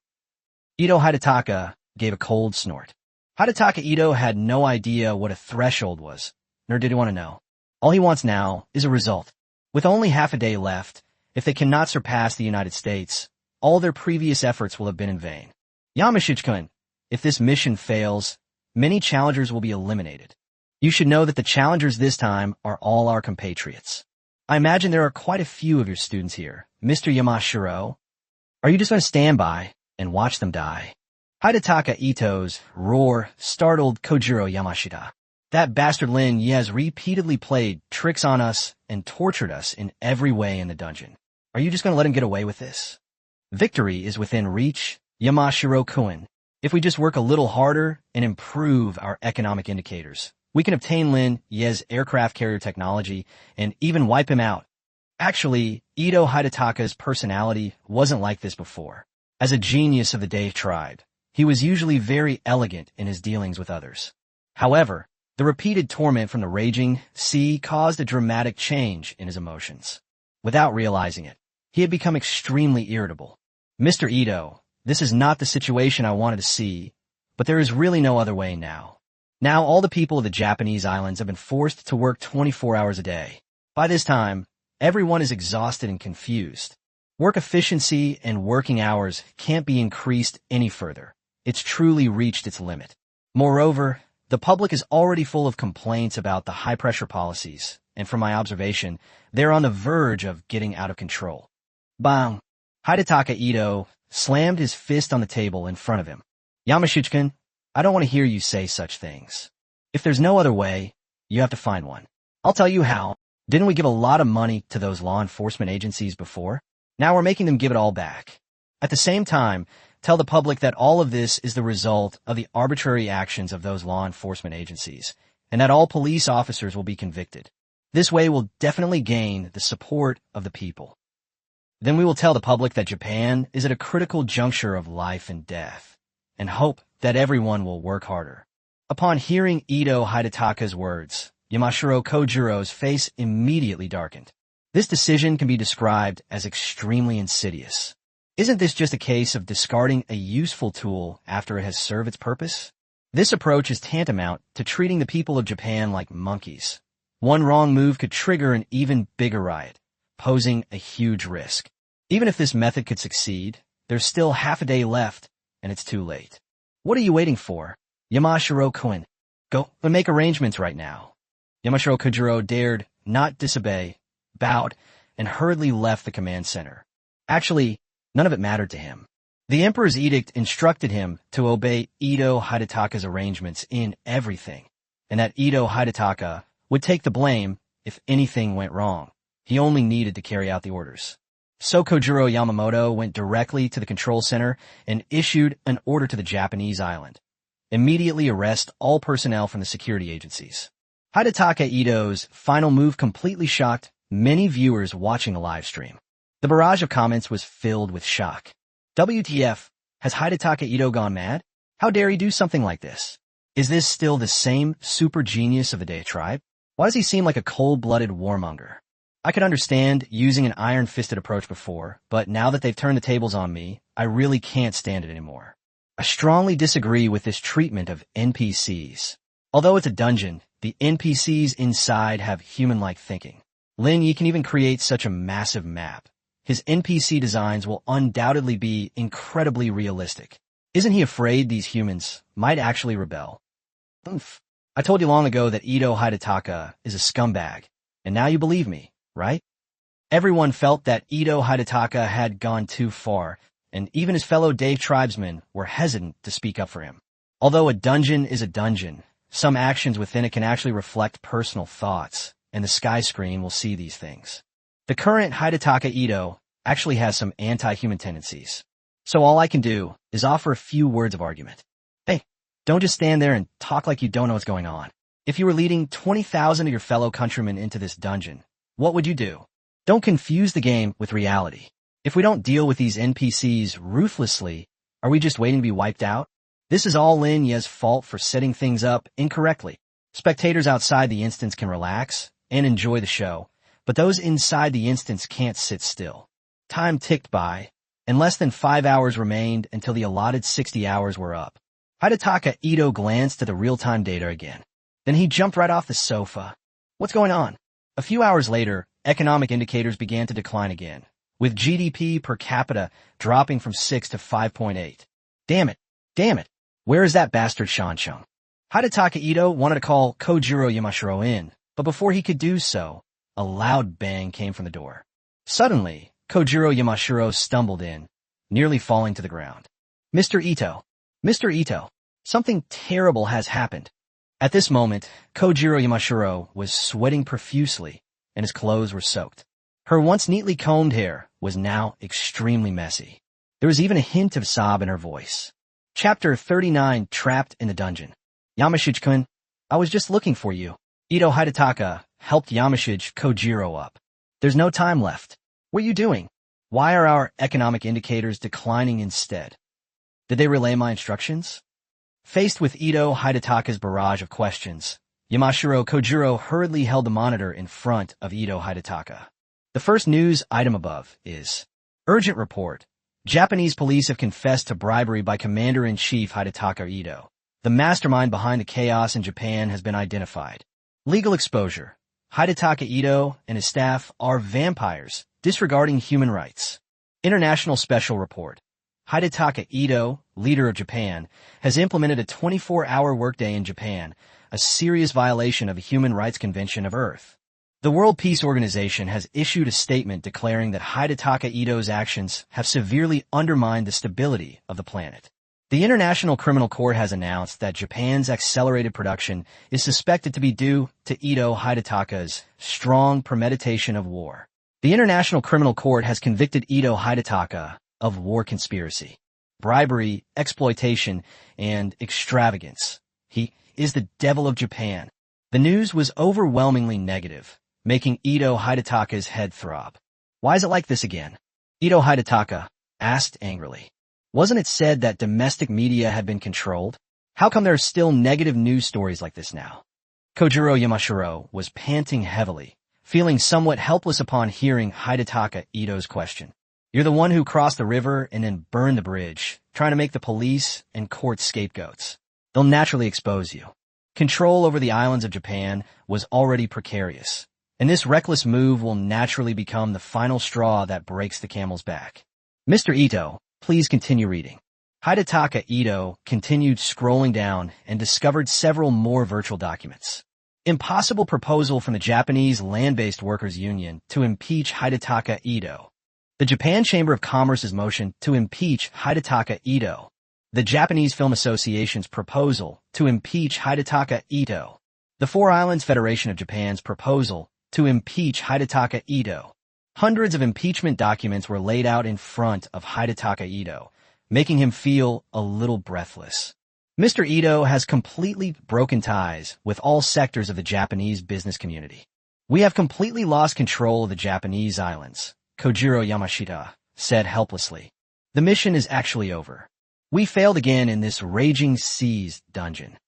A: Ito Hidataka gave a cold snort. Hidataka Ito had no idea what a threshold was, nor did he want to know. All he wants now is a result. With only half a day left, if they cannot surpass the United States, all their previous efforts will have been in vain. Yamashita-kun, if this mission fails, many challengers will be eliminated. You should know that the challengers this time are all our compatriots. I imagine there are quite a few of your students here. Mr. Yamashiro, are you just going to stand by and watch them die? Hidataka Ito's roar startled Kojiro Yamashita. That bastard Lin Ye has repeatedly played tricks on us and tortured us in every way in the dungeon. Are you just going to let him get away with this? Victory is within reach, Yamashiro-kun. If we just work a little harder and improve our economic indicators, we can obtain Lin Ye's aircraft carrier technology and even wipe him out. Actually, Ito Hidataka's personality wasn't like this before. As a genius of the Dave tribe, he was usually very elegant in his dealings with others. However, the repeated torment from the raging sea caused a dramatic change in his emotions. Without realizing it, he had become extremely irritable. Mr. Ito, this is not the situation I wanted to see, but there is really no other way now. Now all the people of the Japanese islands have been forced to work 24 hours a day. By this time, everyone is exhausted and confused. Work efficiency and working hours can't be increased any further. It's truly reached its limit. Moreover, the public is already full of complaints about the high-pressure policies, and from my observation, they're on the verge of getting out of control. Bang! Hidataka Ito slammed his fist on the table in front of him. Yamashita-kun, I don't want to hear you say such things. If there's no other way, you have to find one. I'll tell you how. Didn't we give a lot of money to those law enforcement agencies before? Now we're making them give it all back. At the same time, tell the public that all of this is the result of the arbitrary actions of those law enforcement agencies, and that all police officers will be convicted. This way we'll definitely gain the support of the people. Then we will tell the public that Japan is at a critical juncture of life and death, and hope that everyone will work harder. Upon hearing Ito Hidataka's words, Yamashiro Kojiro's face immediately darkened. This decision can be described as extremely insidious. Isn't this just a case of discarding a useful tool after it has served its purpose? This approach is tantamount to treating the people of Japan like monkeys. One wrong move could trigger an even bigger riot, posing a huge risk. Even if this method could succeed, there's still half a day left, and it's too late. What are you waiting for? Yamashiro-kun, go and make arrangements right now. Yamashiro Kojiro dared not disobey, bowed, and hurriedly left the command center. Actually, none of it mattered to him. The emperor's edict instructed him to obey Ito Hidataka's arrangements in everything, and that Ito Hidataka would take the blame if anything went wrong. He only needed to carry out the orders. So Kojiro Yamamoto went directly to the control center and issued an order to the Japanese island. Immediately arrest all personnel from the security agencies. Hidataka Ito's final move completely shocked many viewers watching the live stream. The barrage of comments was filled with shock. WTF? Has Hidataka Ito gone mad? How dare he do something like this? Is this still the same super genius of the Day tribe? Why does he seem like a cold-blooded warmonger? I could understand using an iron-fisted approach before, but now that they've turned the tables on me, I really can't stand it anymore. I strongly disagree with this treatment of NPCs. Although it's a dungeon, the NPCs inside have human-like thinking. Lin Ye can even create such a massive map. His NPC designs will undoubtedly be incredibly realistic. Isn't he afraid these humans might actually rebel? Oomph. I told you long ago that Ito Hidataka is a scumbag, and now you believe me, right? Everyone felt that Ito Hidataka had gone too far, and even his fellow Dave tribesmen were hesitant to speak up for him. Although a dungeon is a dungeon, some actions within it can actually reflect personal thoughts, and the sky screen will see these things. The current Hidataka Ito actually has some anti-human tendencies. So all I can do is offer a few words of argument. Hey, don't just stand there and talk like you don't know what's going on. If you were leading 20,000 of your fellow countrymen into this dungeon, what would you do? Don't confuse the game with reality. If we don't deal with these NPCs ruthlessly, are we just waiting to be wiped out? This is all Lin Ye's fault for setting things up incorrectly. Spectators outside the instance can relax and enjoy the show, but those inside the instance can't sit still. Time ticked by, and less than 5 hours remained until the allotted 60 hours were up. Hidetaka Ito glanced at the real-time data again. Then he jumped right off the sofa. What's going on? A few hours later, economic indicators began to decline again, with GDP per capita dropping from 6 to 5.8. Damn it. Damn it. Where is that bastard Shancheng? Hidetaka Ito wanted to call Kojiro Yamashiro in, but before he could do so, a loud bang came from the door. Suddenly, Kojiro Yamashiro stumbled in, nearly falling to the ground. Mr. Ito. Mr. Ito. Something terrible has happened. At this moment, Kojiro Yamashiro was sweating profusely, and his clothes were soaked. Her once neatly combed hair was now extremely messy. There was even a hint of sob in her voice. Chapter 39, Trapped in the Dungeon. Yamashige-kun, I was just looking for you. Ito Hidetaka helped Yamashige Kojiro up. There's no time left. What are you doing? Why are our economic indicators declining instead? Did they relay my instructions? Faced with Ito Hidetaka's barrage of questions, Yamashiro Kojiro hurriedly held the monitor in front of Ito Hidetaka. The first news item above is Urgent Report. Japanese police have confessed to bribery by Commander-in-Chief Hidetaka Ito. The mastermind behind the chaos in Japan has been identified. Legal exposure. Hidetaka Ito and his staff are vampires, disregarding human rights. International Special Report. Hidetaka Ito, leader of Japan, has implemented a 24-hour workday in Japan, a serious violation of the Human Rights Convention of Earth. The World Peace Organization has issued a statement declaring that Hidetaka Ito's actions have severely undermined the stability of the planet. The International Criminal Court has announced that Japan's accelerated production is suspected to be due to Ito Hidetaka's strong premeditation of war. The International Criminal Court has convicted Ito Hidetaka of war conspiracy, bribery, exploitation, and extravagance. He is the devil of Japan. The news was overwhelmingly negative, making Ito Hidetaka's head throb. Why is it like this again? Ito Hidetaka asked angrily. Wasn't it said that domestic media had been controlled? How come there are still negative news stories like this now? Kojiro Yamashiro was panting heavily, feeling somewhat helpless upon hearing Hidetaka Ito's question. You're the one who crossed the river and then burned the bridge, trying to make the police and court scapegoats. They'll naturally expose you. Control over the islands of Japan was already precarious, and this reckless move will naturally become the final straw that breaks the camel's back. Mr. Ito, please continue reading. Hidetaka Ito continued scrolling down and discovered several more virtual documents. Impossible proposal from the Japanese Land-Based Workers Union to impeach Hidetaka Ito. The Japan Chamber of Commerce's motion to impeach Hidetaka Ito. The Japanese Film Association's proposal to impeach Hidetaka Ito. The Four Islands Federation of Japan's proposal to impeach Hidetaka Ito. Hundreds of impeachment documents were laid out in front of Hidetaka Ito, making him feel a little breathless. Mr. Ito has completely broken ties with all sectors of the Japanese business community. We have completely lost control of the Japanese islands, Kojiro Yamashita said helplessly. The mission is actually over. We failed again in this raging seas dungeon.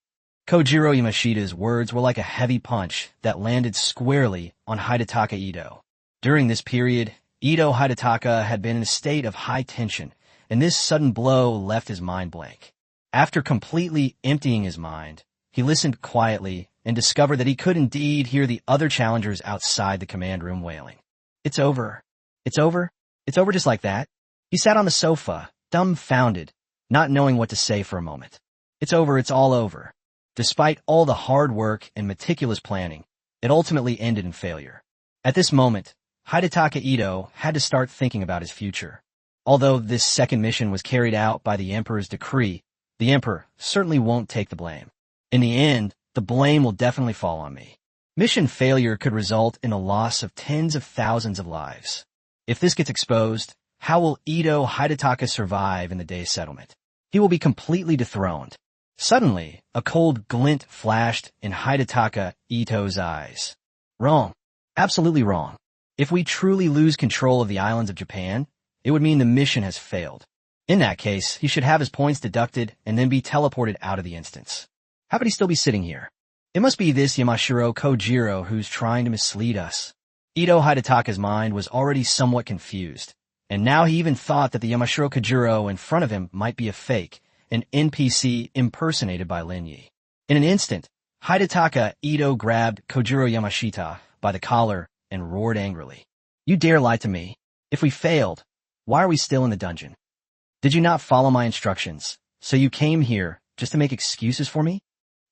A: Kojiro Yamashita's words were like a heavy punch that landed squarely on Hidetaka Ito. During this period, Ito Hidetaka had been in a state of high tension, and this sudden blow left his mind blank. After completely emptying his mind, he listened quietly and discovered that he could indeed hear the other challengers outside the command room wailing. It's over. It's over. It's over just like that. He sat on the sofa, dumbfounded, not knowing what to say for a moment. It's over. It's all over. Despite all the hard work and meticulous planning, it ultimately ended in failure. At this moment, Hidetaka Ito had to start thinking about his future. Although this second mission was carried out by the Emperor's decree, the Emperor certainly won't take the blame. In the end, the blame will definitely fall on me. Mission failure could result in the loss of tens of thousands of lives. If this gets exposed, how will Ito Hidetaka survive in the Day settlement? He will be completely dethroned. Suddenly, a cold glint flashed in Hidetaka Ito's eyes. Wrong. Absolutely wrong. If we truly lose control of the islands of Japan, it would mean the mission has failed. In that case, he should have his points deducted and then be teleported out of the instance. How could he still be sitting here? It must be this Yamashiro Kojiro who's trying to mislead us. Ito Hidetaka's mind was already somewhat confused, And now he even thought that the Yamashiro Kojuro in front of him might be a fake, an NPC impersonated by Lin Ye. In an instant, Hidetaka Ito grabbed Kojuro Yamashita by the collar and roared angrily. You dare lie to me? If we failed, why are we still in the dungeon? Did you not follow my instructions, so you came here just to make excuses for me?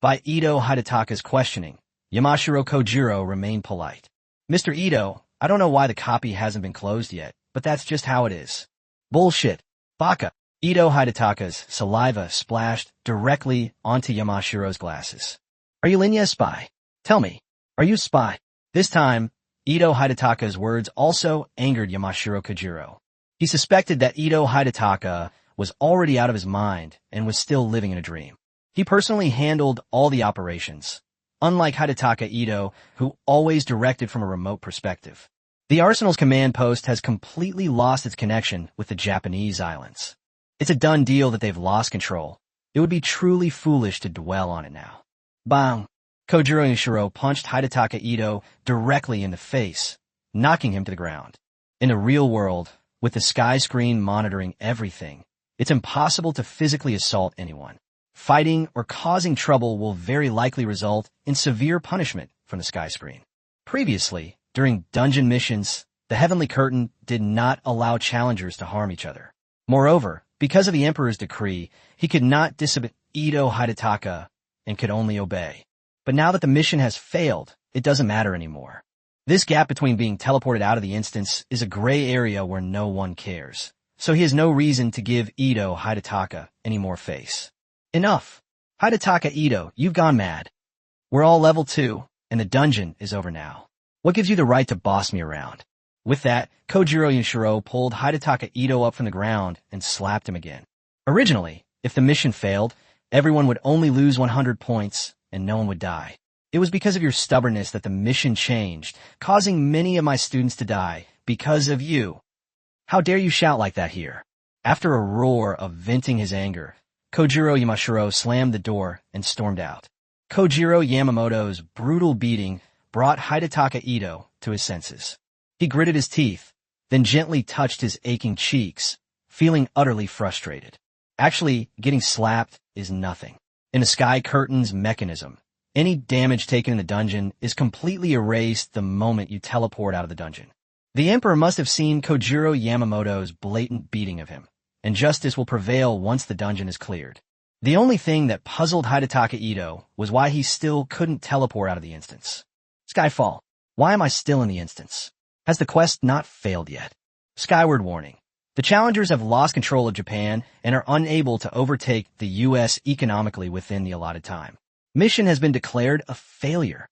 A: By Ito Hidetaka's questioning, Yamashiro Kojuro remained polite. Mr. Ito, I don't know why the copy hasn't been closed yet, but that's just how it is. Bullshit. Baka. Ito Hidetaka's saliva splashed directly onto Yamashiro's glasses. Are you Lin Ye's spy? Tell me, are you a spy? This time, Ito Hidetaka's words also angered Yamashiro Kojuro. He suspected that Ito Hidetaka was already out of his mind and was still living in a dream. He personally handled all the operations, unlike Hidetaka Ito, who always directed from a remote perspective. The Arsenal's command post has completely lost its connection with the Japanese islands. It's a done deal that they've lost control. It would be truly foolish to dwell on it now. Bang! Kojuro Yashiro punched Hidetaka Ito directly in the face, knocking him to the ground. In the real world, with the sky screen monitoring everything, it's impossible to physically assault anyone. Fighting or causing trouble will very likely result in severe punishment from the sky screen. Previously, during dungeon missions, the Heavenly Curtain did not allow challengers to harm each other. Moreover, because of the Emperor's decree, he could not disobey Ito Hidetaka and could only obey. But now that the mission has failed, it doesn't matter anymore. This gap between being teleported out of the instance is a gray area where no one cares. So he has no reason to give Ito Hidetaka any more face. Enough! Hidetaka Ito, you've gone mad. We're all level 2, and the dungeon is over now. What gives you the right to boss me around? With that, Kojuro Yashiro pulled Hidetaka Ito up from the ground and slapped him again. Originally, if the mission failed, everyone would only lose 100 points and no one would die. It was because of your stubbornness that the mission changed, causing many of my students to die because of you. How dare you shout like that here? After a roar of venting his anger, Kojuro Yamashiro slammed the door and stormed out. Kojuro Yamamoto's brutal beating brought Hidetaka Ito to his senses. He gritted his teeth, then gently touched his aching cheeks, feeling utterly frustrated. Actually, getting slapped is nothing. In the Sky Curtain's mechanism, any damage taken in the dungeon is completely erased the moment you teleport out of the dungeon. The Emperor must have seen Kojuro Yamamoto's blatant beating of him, and justice will prevail once the dungeon is cleared. The only thing that puzzled Hidetaka Ito was why he still couldn't teleport out of the instance. Skyfall, why am I still in the instance? Has the quest not failed yet? Skyward warning. The challengers have lost control of Japan and are unable to overtake the U.S. economically within the allotted time. Mission has been declared a failure.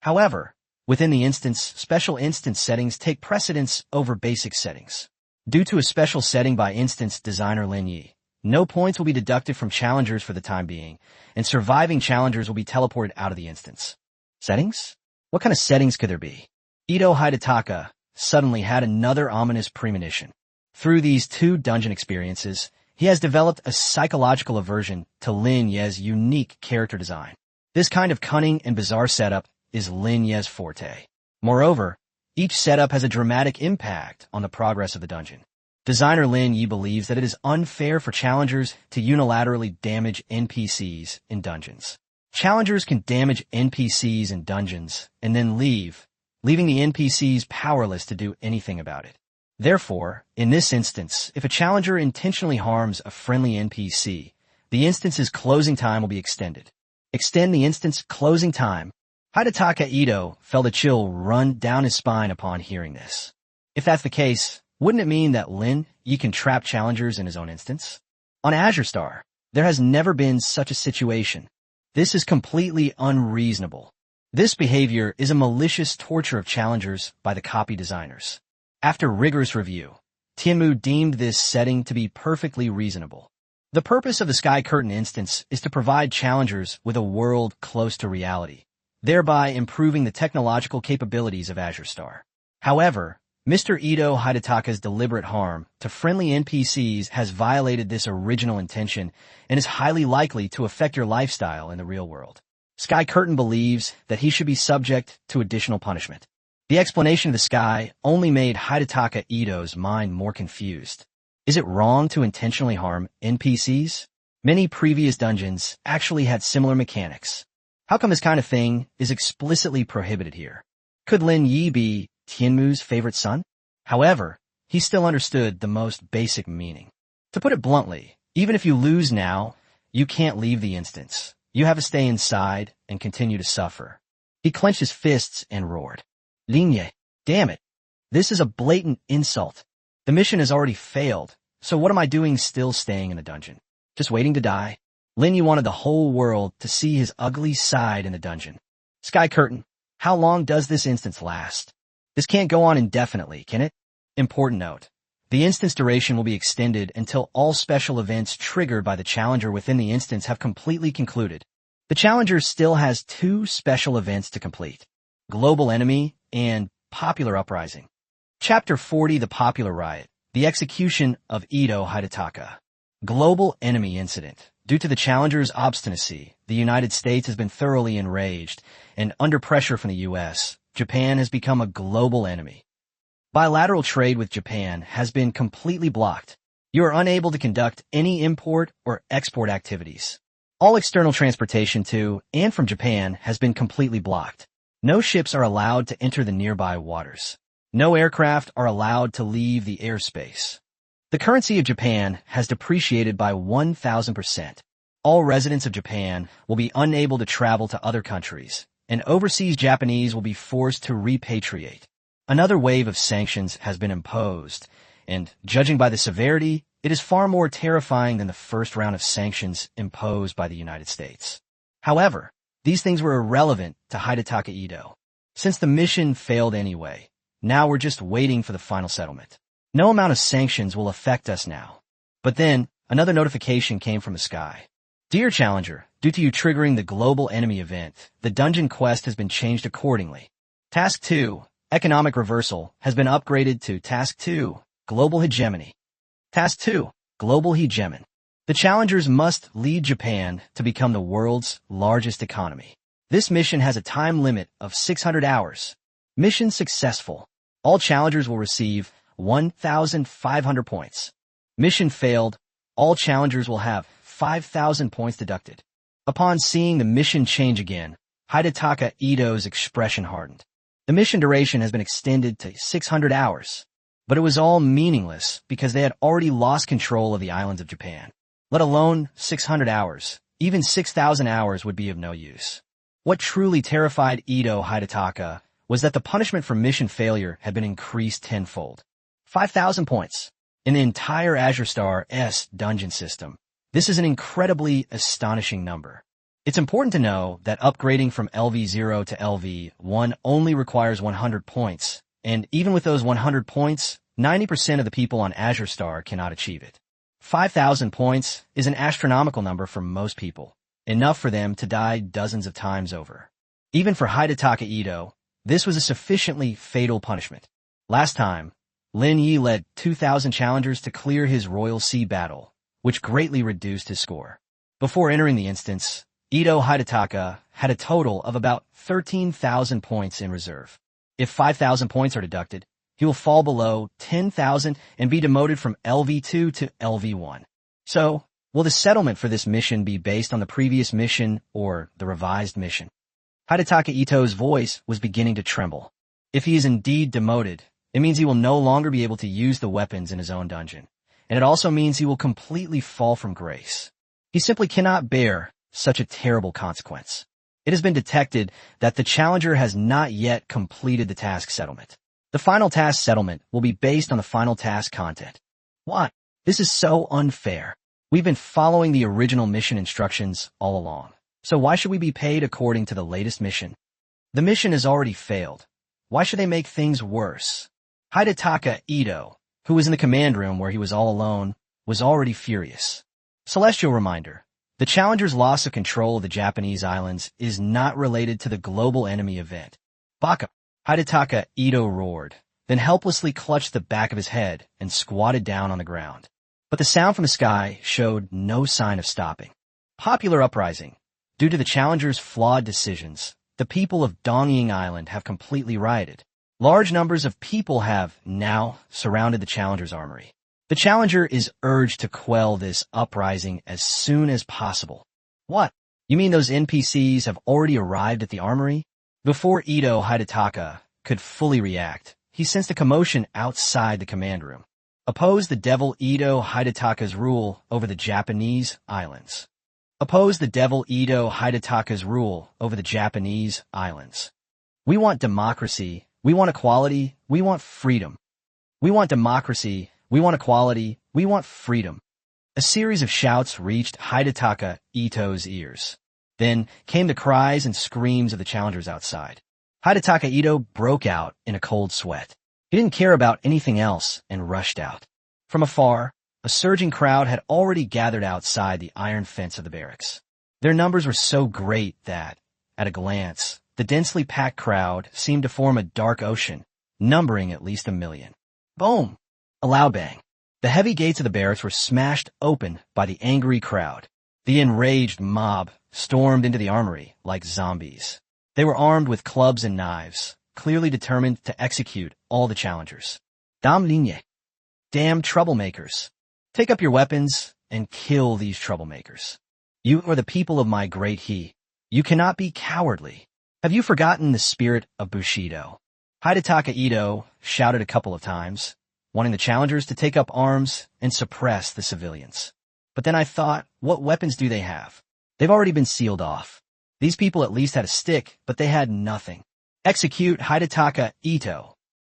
A: However, within the instance, special instance settings take precedence over basic settings. Due to a special setting by instance designer Lin Ye, no points will be deducted from challengers for the time being, and surviving challengers will be teleported out of the instance. Settings? What kind of settings could there be? Ito Hidetaka suddenly had another ominous premonition. Through these 2 dungeon experiences, he has developed a psychological aversion to Lin Ye's unique character design. This kind of cunning and bizarre setup is Lin Ye's forte. Moreover, each setup has a dramatic impact on the progress of the dungeon. Designer Lin Ye believes that it is unfair for challengers to unilaterally damage NPCs in dungeons. Challengers can damage NPCs in dungeons and then leave, leaving the NPCs powerless to do anything about it. Therefore, in this instance, if a challenger intentionally harms a friendly NPC, the instance's closing time will be extended. Extend the instance closing time. Hidetaka Ito felt a chill run down his spine upon hearing this. If that's the case, wouldn't it mean that Lin Ye can trap challengers in his own instance? On Azure Star, there has never been such a situation. This is completely unreasonable. This behavior is a malicious torture of challengers by the copy designers. After rigorous review, Tianmu deemed this setting to be perfectly reasonable. The purpose of the Sky Curtain instance is to provide challengers with a world close to reality, thereby improving the technological capabilities of Azure Star. However, Mr. Ito Hidetaka's deliberate harm to friendly NPCs has violated this original intention and is highly likely to affect your lifestyle in the real world. Sky Curtain believes that he should be subject to additional punishment. The explanation of the sky only made Hidetaka Ito's mind more confused. Is it wrong to intentionally harm NPCs? Many previous dungeons actually had similar mechanics. How come this kind of thing is explicitly prohibited here? Could Lin Ye be Tianmu's favorite son? However, he still understood the most basic meaning. To put it bluntly, even if you lose now, you can't leave the instance. You have to stay inside and continue to suffer. He clenched his fists and roared. Lin Ye, damn it. This is a blatant insult. The mission has already failed, so what am I doing still staying in the dungeon? Just waiting to die? Lin Ye wanted the whole world to see his ugly side in the dungeon. Sky Curtain, how long does this instance last? This can't go on indefinitely, can it? Important note. The instance duration will be extended until all special events triggered by the challenger within the instance have completely concluded. The challenger still has 2 special events to complete: Global Enemy and Popular Uprising. Chapter 40, The Popular Riot, the execution of Ito Hidetaka. Global Enemy Incident. Due to the challenger's obstinacy, the United States has been thoroughly enraged, and under pressure from the U.S., Japan has become a global enemy. Bilateral trade with Japan has been completely blocked. You are unable to conduct any import or export activities. All external transportation to and from Japan has been completely blocked. No ships are allowed to enter the nearby waters. No aircraft are allowed to leave the airspace. The currency of Japan has depreciated by 1,000%. All residents of Japan will be unable to travel to other countries, and overseas Japanese will be forced to repatriate. Another wave of sanctions has been imposed, and judging by the severity, it is far more terrifying than the first round of sanctions imposed by the United States. However, these things were irrelevant to Hidetaka Ito. Since the mission failed anyway, now we're just waiting for the final settlement. No amount of sanctions will affect us now. But then, another notification came from the sky. Dear Challenger, due to you triggering the global enemy event, the dungeon quest has been changed accordingly. Task 2, Economic Reversal, has been upgraded to Task 2, Global Hegemony. Task 2, Global Hegemon. The challengers must lead Japan to become the world's largest economy. This mission has a time limit of 600 hours. Mission successful. All challengers will receive 1,500 points. Mission failed. All challengers will have 5,000 points deducted. Upon seeing the mission change again, Hidetaka Ito's expression hardened. The mission duration has been extended to 600 hours. But it was all meaningless because they had already lost control of the islands of Japan. Let alone 600 hours. Even 6,000 hours would be of no use. What truly terrified Ito Hidetaka was that the punishment for mission failure had been increased tenfold. 5,000 points. In the entire Azure Star S dungeon system, this is an incredibly astonishing number. It's important to know that upgrading from LV0 to LV1 only requires 100 points, and even with those 100 points, 90% of the people on Azure Star cannot achieve it. 5,000 points is an astronomical number for most people, enough for them to die dozens of times over. Even for Hidetaka Ito, this was a sufficiently fatal punishment. Last time, Lin Ye led 2,000 challengers to clear his Royal Sea battle, which greatly reduced his score. Before entering the instance, Ito Hidetaka had a total of about 13,000 points in reserve. If 5,000 points are deducted, he will fall below 10,000 and be demoted from LV2 to LV1. So, will the settlement for this mission be based on the previous mission or the revised mission? Hidetaka Ito's voice was beginning to tremble. If he is indeed demoted, it means he will no longer be able to use the weapons in his own dungeon, and it also means he will completely fall from grace. He simply cannot bear such a terrible consequence. It has been detected that the challenger has not yet completed the task settlement. The final task settlement will be based on the final task content. What? This is so unfair. We've been following the original mission instructions all along. So why should we be paid according to the latest mission? The mission has already failed. Why should they make things worse? Hidetaka Ito, who was in the command room where he was all alone, was already furious. Celestial reminder. The challenger's loss of control of the Japanese islands is not related to the global enemy event. Baka. Hidetaka Ito roared, then helplessly clutched the back of his head and squatted down on the ground. But the sound from the sky showed no sign of stopping. Popular uprising. Due to the challenger's flawed decisions, the people of Dongying Island have completely rioted. Large numbers of people have now surrounded the Challenger's armory. The Challenger is urged to quell this uprising as soon as possible. What? You mean those NPCs have already arrived at the armory? Before Ito Hidetaka could fully react, he sensed a commotion outside the command room. Oppose the devil Ito Hidetaka's rule over the Japanese islands. Oppose the devil Ito Hidetaka's rule over the Japanese islands. We want democracy. We want equality. We want freedom. We want democracy. We want equality. We want freedom. A series of shouts reached Hidetaka Ito's ears. Then came the cries and screams of the challengers outside. Hidetaka Ito broke out in a cold sweat. He didn't care about anything else and rushed out. From afar, a surging crowd had already gathered outside the iron fence of the barracks. Their numbers were so great that, at a glance, the densely packed crowd seemed to form a dark ocean, numbering at least 1 million. Boom! A loud bang. The heavy gates of the barracks were smashed open by the angry crowd. The enraged mob stormed into the armory like zombies. They were armed with clubs and knives, clearly determined to execute all the challengers. Lin Ye. Damn troublemakers. Take up your weapons and kill these troublemakers. You are the people of my great He. You cannot be cowardly. Have you forgotten the spirit of Bushido? Hidetaka Ito shouted a couple of times, wanting the challengers to take up arms and suppress the civilians. But then I thought, what weapons do they have? They've already been sealed off. These people at least had a stick, but they had nothing. Execute Hidetaka Ito.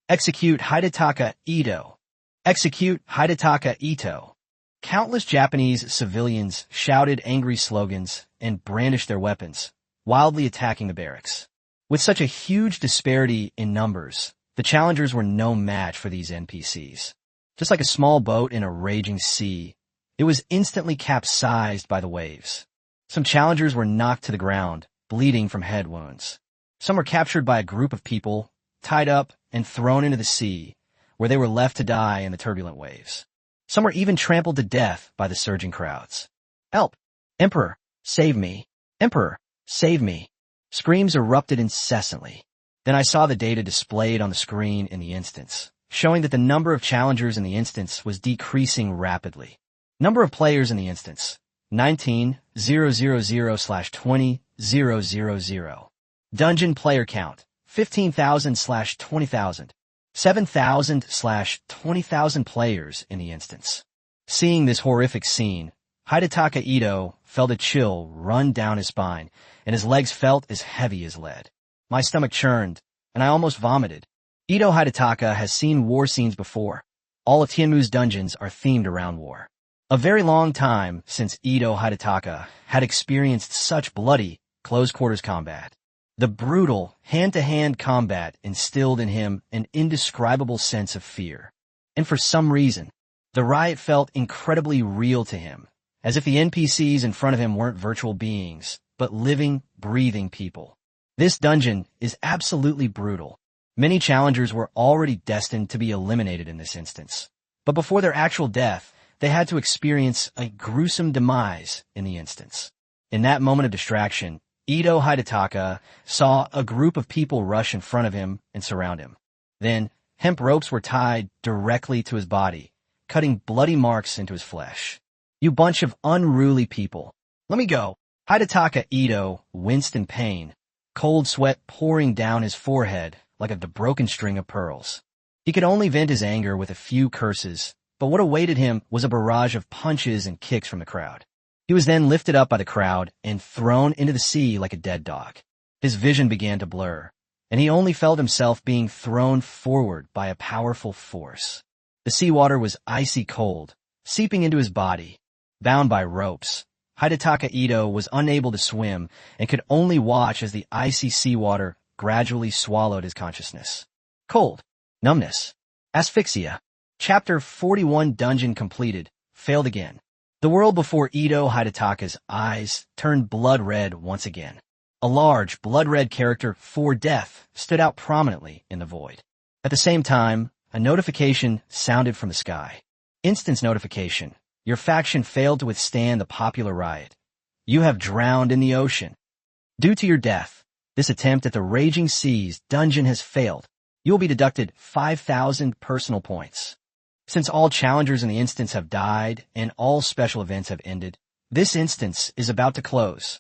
A: Execute Hidetaka Ito. Execute Hidetaka Ito. Countless Japanese civilians shouted angry slogans and brandished their weapons, wildly attacking the barracks. With such a huge disparity in numbers, the challengers were no match for these NPCs. Just like a small boat in a raging sea, it was instantly capsized by the waves. Some challengers were knocked to the ground, bleeding from head wounds. Some were captured by a group of people, tied up and thrown into the sea, where they were left to die in the turbulent waves. Some were even trampled to death by the surging crowds. Help! Emperor, save me! Emperor, save me! Screams erupted incessantly. Then I saw the data displayed on the screen in the instance, showing that the number of challengers in the instance was decreasing rapidly. Number of players in the instance, 19,000/20,000. Dungeon player count, 15,000/20,000. 7,000/20,000 players in the instance. Seeing this horrific scene, Hidetaka Ito felt a chill run down his spine, and his legs felt as heavy as lead. My stomach churned, and I almost vomited. Ito Hidetaka has seen war scenes before. All of Tianmu's dungeons are themed around war. A very long time since Ito Hidetaka had experienced such bloody, close-quarters combat. The brutal, hand-to-hand combat instilled in him an indescribable sense of fear. And for some reason, the riot felt incredibly real to him, as if the NPCs in front of him weren't virtual beings, but living, breathing people. This dungeon is absolutely brutal. Many challengers were already destined to be eliminated in this instance. But before their actual death, they had to experience a gruesome demise in the instance. In that moment of distraction, Ito Hidetaka saw a group of people rush in front of him and surround him. Then, hemp ropes were tied directly to his body, cutting bloody marks into his flesh. You bunch of unruly people. Let me go. Hidetaka Ito winced in pain, cold sweat pouring down his forehead like a broken string of pearls. He could only vent his anger with a few curses, but what awaited him was a barrage of punches and kicks from the crowd. He was then lifted up by the crowd and thrown into the sea like a dead dog. His vision began to blur, and he only felt himself being thrown forward by a powerful force. The seawater was icy cold, seeping into his body. Bound by ropes, Hidetaka Ito was unable to swim and could only watch as the icy seawater gradually swallowed his consciousness. Cold, numbness, asphyxia. Chapter 41 Dungeon completed. Failed again. The world before Ito Hidetaka's eyes turned blood red once again. A large, blood-red character for death stood out prominently in the void. At the same time, a notification sounded from the sky. Instance notification. Your faction failed to withstand the popular riot. You have drowned in the ocean. Due to your death, this attempt at the raging seas dungeon has failed. you will be deducted 5,000 personal points. Since all challengers in the instance have died and all special events have ended, this instance is about to close.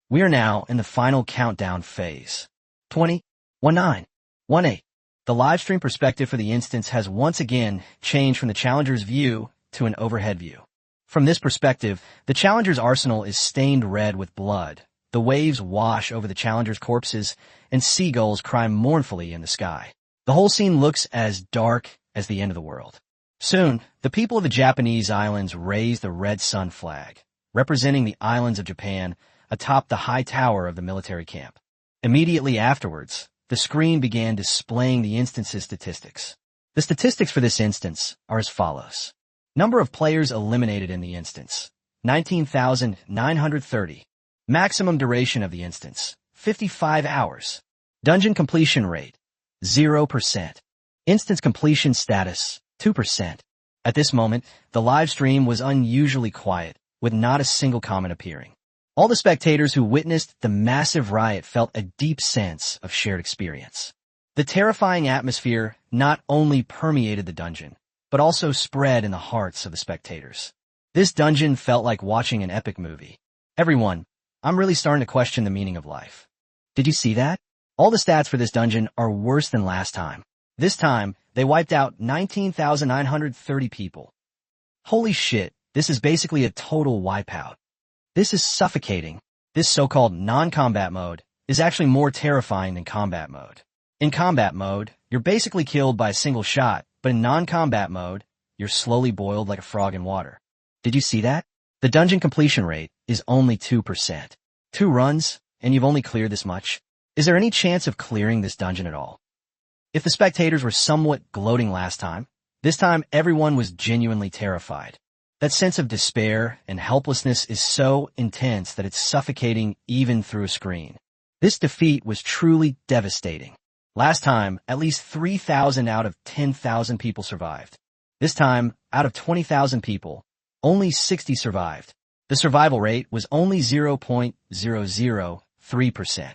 A: We are now in the final countdown phase. 20, 19, 18. The livestream perspective for the instance has once again changed from the challenger's view to an overhead view. From this perspective, the challenger's arsenal is stained red with blood. The waves wash over the challenger's corpses, and seagulls cry mournfully in the sky. The whole scene looks as dark as the end of the world. Soon, the people of the Japanese islands raise the red sun flag, representing the islands of Japan atop the high tower of the military camp. Immediately afterwards, the screen began displaying the instance's statistics. The statistics for this instance are as follows. Number of players eliminated in the instance, 19,930. Maximum duration of the instance, 55 hours. Dungeon completion rate, 0%. Instance completion status, 2%. At this moment, the live stream was unusually quiet, with not a single comment appearing. All the spectators who witnessed the massive riot felt a deep sense of shared experience. The terrifying atmosphere not only permeated the dungeon, but also spread in the hearts of the spectators. This dungeon felt like watching an epic movie. Everyone, I'm really starting to question the meaning of life. Did you see that? All the stats for this dungeon are worse than last time. This time, they wiped out 19,930 people. Holy shit, this is basically a total wipeout. This is suffocating. This so-called non-combat mode is actually more terrifying than combat mode. In combat mode, you're basically killed by a single shot, but in non-combat mode, you're slowly boiled like a frog in water. Did you see that? The dungeon completion rate is only 2%. 2 runs, and you've only cleared this much? Is there any chance of clearing this dungeon at all? If the spectators were somewhat gloating last time, this time everyone was genuinely terrified. That sense of despair and helplessness is so intense that it's suffocating even through a screen. This defeat was truly devastating. Last time, at least 3,000 out of 10,000 people survived. This time, out of 20,000 people, only 60 survived. The survival rate was only 0.003%.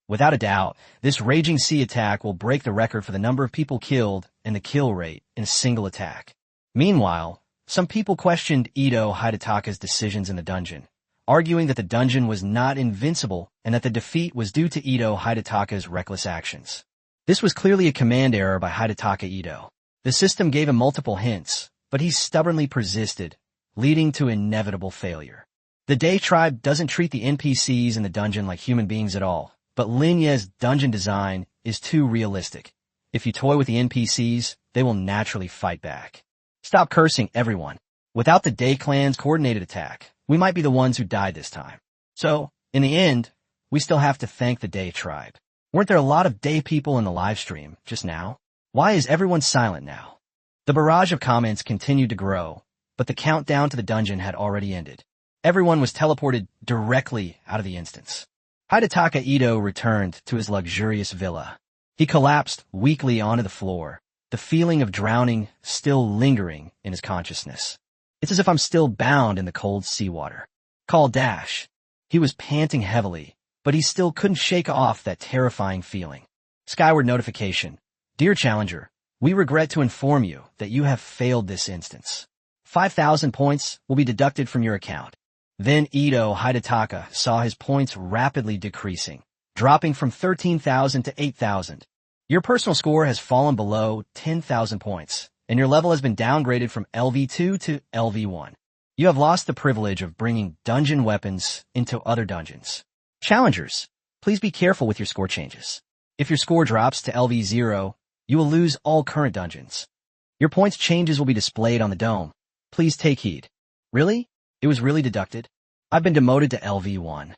A: Without a doubt, this raging sea attack will break the record for the number of people killed and the kill rate in a single attack. Meanwhile, some people questioned Ito Hidataka's decisions in the dungeon, arguing that the dungeon was not invincible and that the defeat was due to Ito Hidataka's reckless actions. This was clearly a command error by Hidataka Ito. The system gave him multiple hints, but he stubbornly persisted, leading to inevitable failure. The Day Tribe doesn't treat the NPCs in the dungeon like human beings at all, but Lin Ye's dungeon design is too realistic. If you toy with the NPCs, they will naturally fight back. Stop cursing, everyone. Without the Day Clan's coordinated attack, we might be the ones who died this time. So, in the end, we still have to thank the Day Tribe. Weren't there a lot of Day people in the live stream just now? Why is everyone silent now? The barrage of comments continued to grow, but the countdown to the dungeon had already ended. Everyone was teleported directly out of the instance. Hidataka Ito returned to his luxurious villa. He collapsed weakly onto the floor, the feeling of drowning still lingering in his consciousness. It's as if I'm still bound in the cold seawater. Call Dash. He was panting heavily, but he still couldn't shake off that terrifying feeling. Skyward notification. Dear Challenger, we regret to inform you that you have failed this instance. 5,000 points will be deducted from your account. Then Ito Hidataka saw his points rapidly decreasing, dropping from 13,000 to 8,000. Your personal score has fallen below 10,000 points, and your level has been downgraded from LV2 to LV1. You have lost the privilege of bringing dungeon weapons into other dungeons. Challengers, please be careful with your score changes. If your score drops to LV0, you will lose all current dungeons. Your points changes will be displayed on the dome. Please take heed. Really? It was really deducted? I've been demoted to LV1.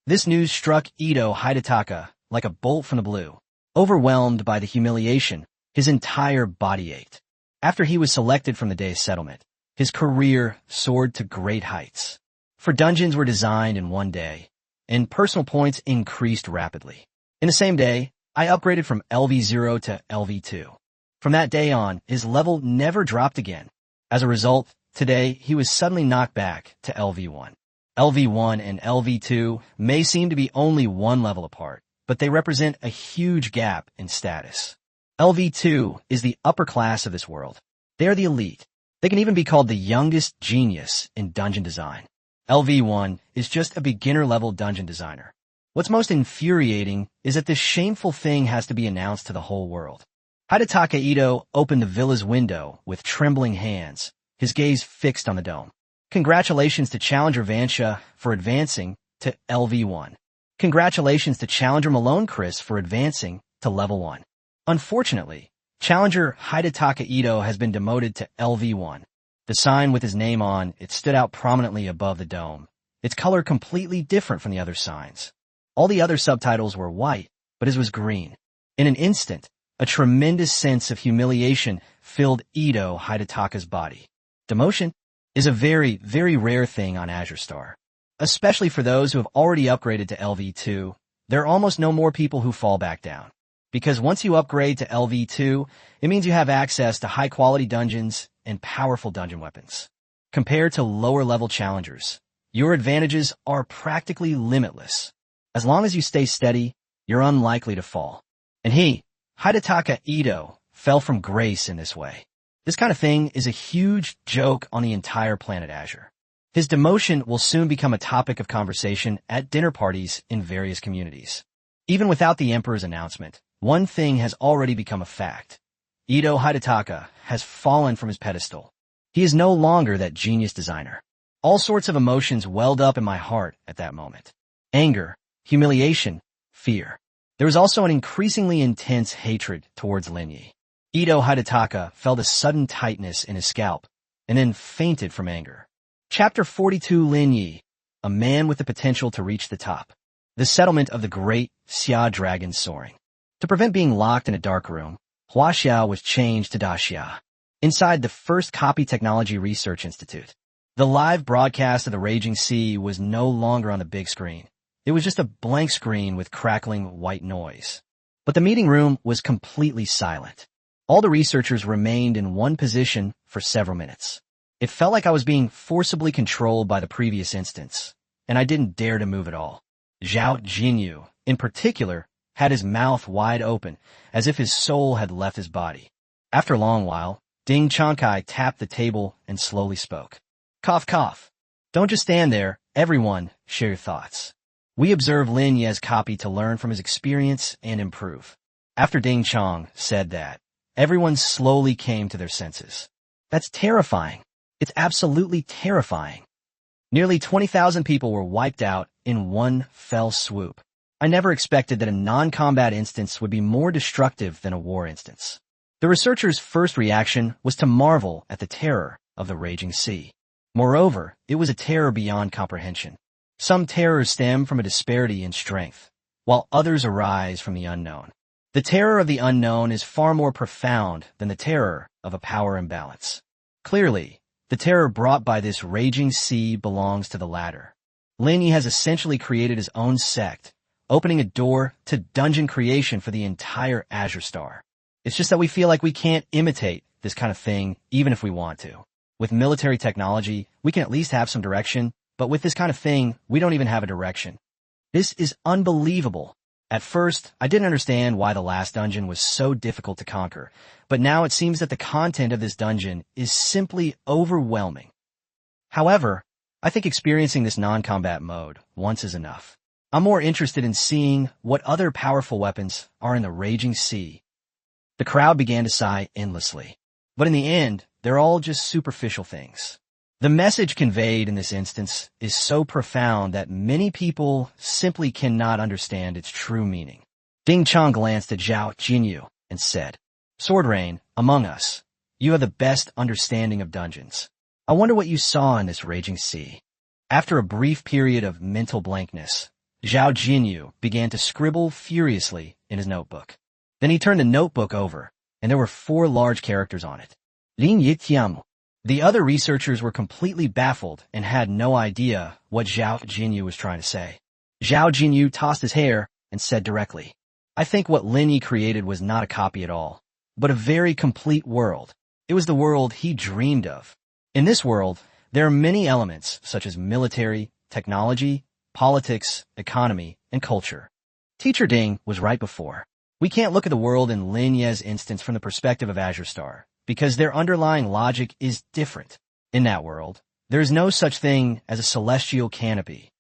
A: This news struck Ito Hidataka like a bolt from the blue. Overwhelmed by the humiliation, his entire body ached. After he was selected from the day's settlement, his career soared to great heights. For dungeons were designed in one day, and personal points increased rapidly. In the same day, I upgraded from LV0 to LV2. From that day on, his level never dropped again. As a result, today he was suddenly knocked back to LV1. LV1 and LV2 may seem to be only one level apart, but they represent a huge gap in status. LV2 is the upper class of this world. They are the elite. They can even be called the youngest genius in dungeon design. LV1 is just a beginner-level dungeon designer. What's most infuriating is that this shameful thing has to be announced to the whole world. Hidetaka Ito opened the villa's window with trembling hands, his gaze fixed on the dome. Congratulations to Challenger Vansha for advancing to LV1. Congratulations to Challenger Malone Chris for advancing to Level 1. Unfortunately, Challenger Hidetaka Ito has been demoted to LV1. The sign with his name on it stood out prominently above the dome, its color completely different from the other signs. All the other subtitles were white, but his was green. In an instant, a tremendous sense of humiliation filled Ito Hidetaka's body. Demotion is a very, very rare thing on Azure Star. Especially for those who have already upgraded to LV2, there are almost no more people who fall back down. Because once you upgrade to LV2, it means you have access to high-quality dungeons and powerful dungeon weapons. Compared to lower-level challengers, your advantages are practically limitless. As long as you stay steady, you're unlikely to fall. And Hidetaka Ito, fell from grace in this way. This kind of thing is a huge joke on the entire planet Azure. His demotion will soon become a topic of conversation at dinner parties in various communities. Even without the Emperor's announcement, one thing has already become a fact. Ito Hidetaka has fallen from his pedestal. He is no longer that genius designer. All sorts of emotions welled up in my heart at that moment. Anger, humiliation, fear. There was also an increasingly intense hatred towards Lin Ye. Ito Hidetaka felt a sudden tightness in his scalp, and then fainted from anger. Chapter 42 Lin Ye, a man with the potential to reach the top. The settlement of the great Xia dragon soaring. To prevent being locked in a dark room, Huaxia was changed to Daxia, inside the First Copy Technology Research Institute. The live broadcast of the Raging Sea was no longer on the big screen. It was just a blank screen with crackling white noise. But the meeting room was completely silent. All the researchers remained in one position for several minutes. It felt like I was being forcibly controlled by the previous instance, and I didn't dare to move at all. Zhao Jinyu, in particular, had his mouth wide open, as if his soul had left his body. After a long while, Ding Changkai tapped the table and slowly spoke. Cough, cough. Don't just stand there. Everyone, share your thoughts. We observe Lin Ye's copy to learn from his experience and improve. After Ding Chang said that, everyone slowly came to their senses. That's terrifying. It's absolutely terrifying. Nearly 20,000 people were wiped out in one fell swoop. I never expected that a non-combat instance would be more destructive than a war instance. The researchers' first reaction was to marvel at the terror of the Raging Sea. Moreover, it was a terror beyond comprehension. Some terrors stem from a disparity in strength, while others arise from the unknown. The terror of the unknown is far more profound than the terror of a power imbalance. Clearly, the terror brought by this Raging Sea belongs to the latter. Lin Ye has essentially created his own sect, opening a door to dungeon creation for the entire Azure Star. It's just that we feel like we can't imitate this kind of thing even if we want to. With military technology, we can at least have some direction, but with this kind of thing, we don't even have a direction. This is unbelievable. At first, I didn't understand why the last dungeon was so difficult to conquer, but now it seems that the content of this dungeon is simply overwhelming. However, I think experiencing this non-combat mode once is enough. I'm more interested in seeing what other powerful weapons are in the Raging Sea. The crowd began to sigh endlessly. But in the end, they're all just superficial things. The message conveyed in this instance is so profound that many people simply cannot understand its true meaning. Ding Chang glanced at Zhao Jinyu and said, Sword Rain, among us, you have the best understanding of dungeons. I wonder what you saw in this Raging Sea. After a brief period of mental blankness, Zhao Jinyu began to scribble furiously in his notebook. Then he turned the notebook over, and there were 4 large characters on it. Lin Ye. The other researchers were completely baffled and had no idea what Zhao Jinyu was trying to say. Zhao Jinyu tossed his hair and said directly, I think what Lin Ye created was not a copy at all, but a very complete world. It was the world he dreamed of. In this world, there are many elements such as military, technology, politics, economy, and culture. Teacher Ding was right before. We can't look at the world in Lin Ye's instance from the perspective of Azure Star, because their underlying logic is different. In that world, there is no such thing as a celestial canopy.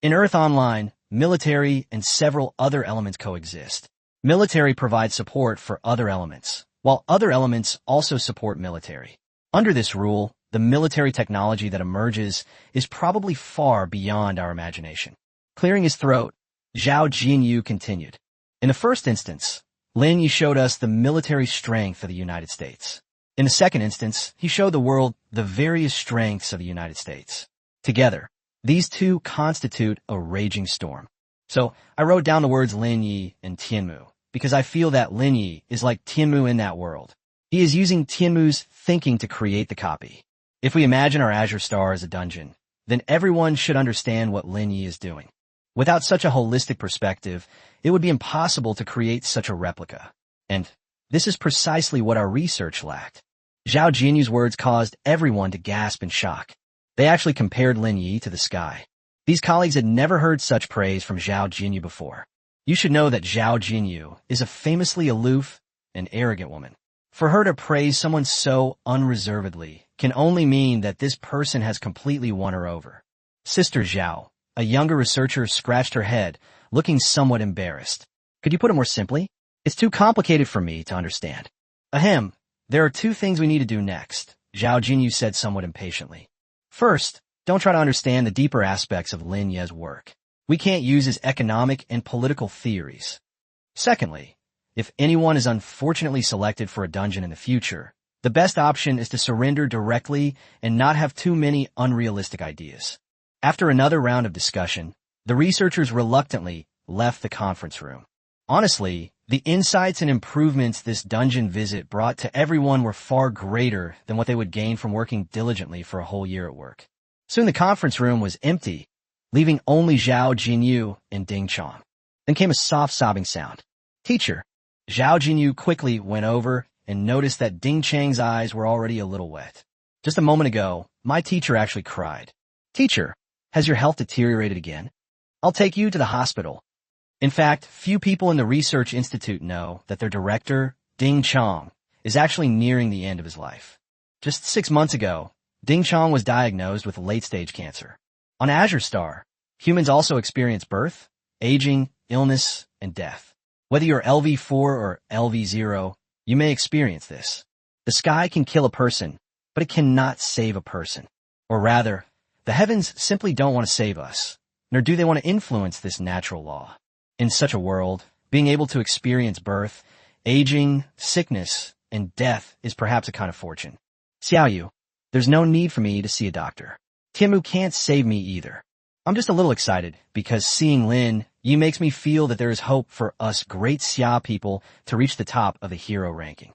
A: In Earth Online, military and several other elements coexist. Military provides support for other elements, while other elements also support military. Under this rule, the military technology that emerges is probably far beyond our imagination. Clearing his throat, Zhao Jinyu continued. In the first instance, Lin Ye showed us the military strength of the United States. In the second instance, he showed the world the various strengths of the United States. Together, these two constitute a raging storm. So I wrote down the words Lin Ye and Tianmu, because I feel that Lin Ye is like Tianmu in that world. He is using Tianmu's thinking to create the copy. If we imagine our Azure Star as a dungeon, then everyone should understand what Lin Ye is doing. Without such a holistic perspective, it would be impossible to create such a replica. And this is precisely what our research lacked. Zhao Jinyu's words caused everyone to gasp in shock. They actually compared Lin Ye to the sky. These colleagues had never heard such praise from Zhao Jinyu before. You should know that Zhao Jinyu is a famously aloof and arrogant woman. For her to praise someone so unreservedly can only mean that this person has completely won her over. Sister Zhao, a younger researcher, scratched her head, looking somewhat embarrassed. Could you put it more simply? It's too complicated for me to understand. Ahem, there are two things we need to do next, Zhao Jinyu said somewhat impatiently. First, don't try to understand the deeper aspects of Lin Ye's work. We can't use his economic and political theories. Secondly, if anyone is unfortunately selected for a dungeon in the future, the best option is to surrender directly and not have too many unrealistic ideas. After another round of discussion, the researchers reluctantly left the conference room. Honestly, the insights and improvements this dungeon visit brought to everyone were far greater than what they would gain from working diligently for a whole year at work. Soon the conference room was empty, leaving only Zhao Jinyu and Ding Chong. Then came a soft sobbing sound. Teacher. Zhao Jinyu quickly went over and noticed that Ding Chang's eyes were already a little wet. Just a moment ago, my teacher actually cried. Teacher, has your health deteriorated again? I'll take you to the hospital. In fact, few people in the research institute know that their director, Ding Chong, is actually nearing the end of his life. Just 6 months ago, Ding Chong was diagnosed with late-stage cancer. On Azure Star, humans also experience birth, aging, illness, and death. Whether you're LV4 or LV0, you may experience this. The sky can kill a person, but it cannot save a person. Or rather, the heavens simply don't want to save us, nor do they want to influence this natural law. In such a world, being able to experience birth, aging, sickness, and death is perhaps a kind of fortune. Xiaoyu, there's no need for me to see a doctor. Tianmu can't save me either. I'm just a little excited because seeing Lin Ye makes me feel that there is hope for us great Xia people to reach the top of the hero ranking.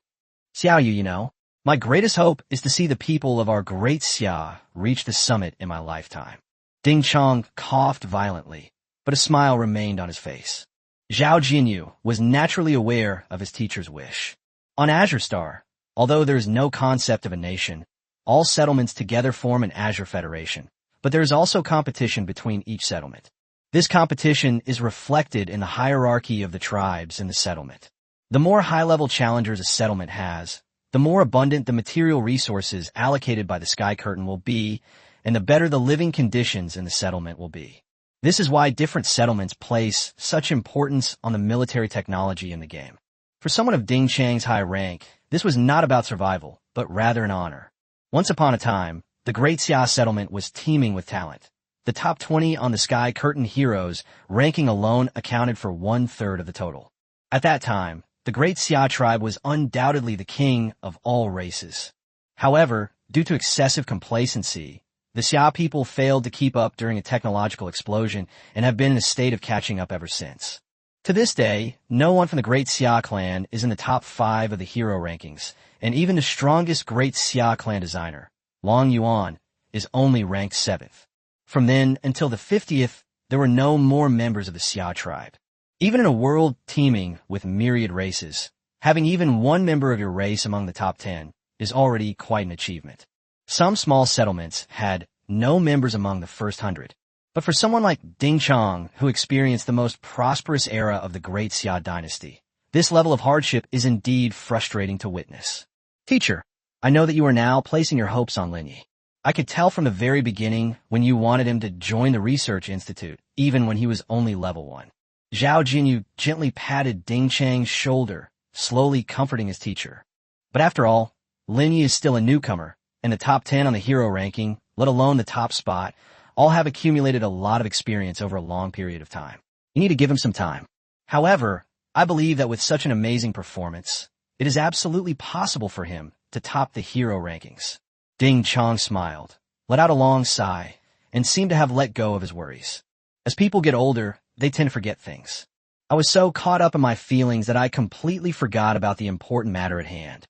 A: Xiaoyu, you know, my greatest hope is to see the people of our great Xia reach the summit in my lifetime. Ding Chong coughed violently, but a smile remained on his face. Zhao Jinyu was naturally aware of his teacher's wish. On Azure Star, although there is no concept of a nation, all settlements together form an Azure Federation, but there is also competition between each settlement. This competition is reflected in the hierarchy of the tribes in the settlement. The more high-level challengers a settlement has, the more abundant the material resources allocated by the Sky Curtain will be, and the better the living conditions in the settlement will be. This is why different settlements place such importance on the military technology in the game. For someone of Ding Chang's high rank, this was not about survival, but rather an honor. Once upon a time, the Great Xia settlement was teeming with talent. The top 20 on the Sky Curtain heroes ranking alone accounted for 1/3 of the total. At that time, the Great Xia tribe was undoubtedly the king of all races. However, due to excessive complacency, the Xia people failed to keep up during a technological explosion and have been in a state of catching up ever since. To this day, no one from the Great Xia clan is in the top 5 of the hero rankings, and even the strongest Great Xia clan designer, Long Yuan, is only ranked 7th. From then until the 50th, there were no more members of the Xia tribe. Even in a world teeming with myriad races, having even one member of your race among the top 10 is already quite an achievement. Some small settlements had no members among the first 100, but for someone like Ding Chong, who experienced the most prosperous era of the Great Xia dynasty, This level of hardship is indeed frustrating to witness. Teacher, I know that you are now placing your hopes on Lin Ye. I could tell from the very beginning when you wanted him to join the research institute, even when he was only level 1. Zhao Jinyu gently patted Ding Chang's shoulder, slowly comforting his teacher. But after all, Lin Ye is still a newcomer, and the top 10 on the hero ranking, let alone the top spot, all have accumulated a lot of experience over a long period of time. You need to give him some time. However, I believe that with such an amazing performance, it is absolutely possible for him to top the hero rankings. Ding Chang smiled, let out a long sigh, and seemed to have let go of his worries. As people get older, they tend to forget things. I was so caught up in my feelings that I completely forgot about the important matter at hand.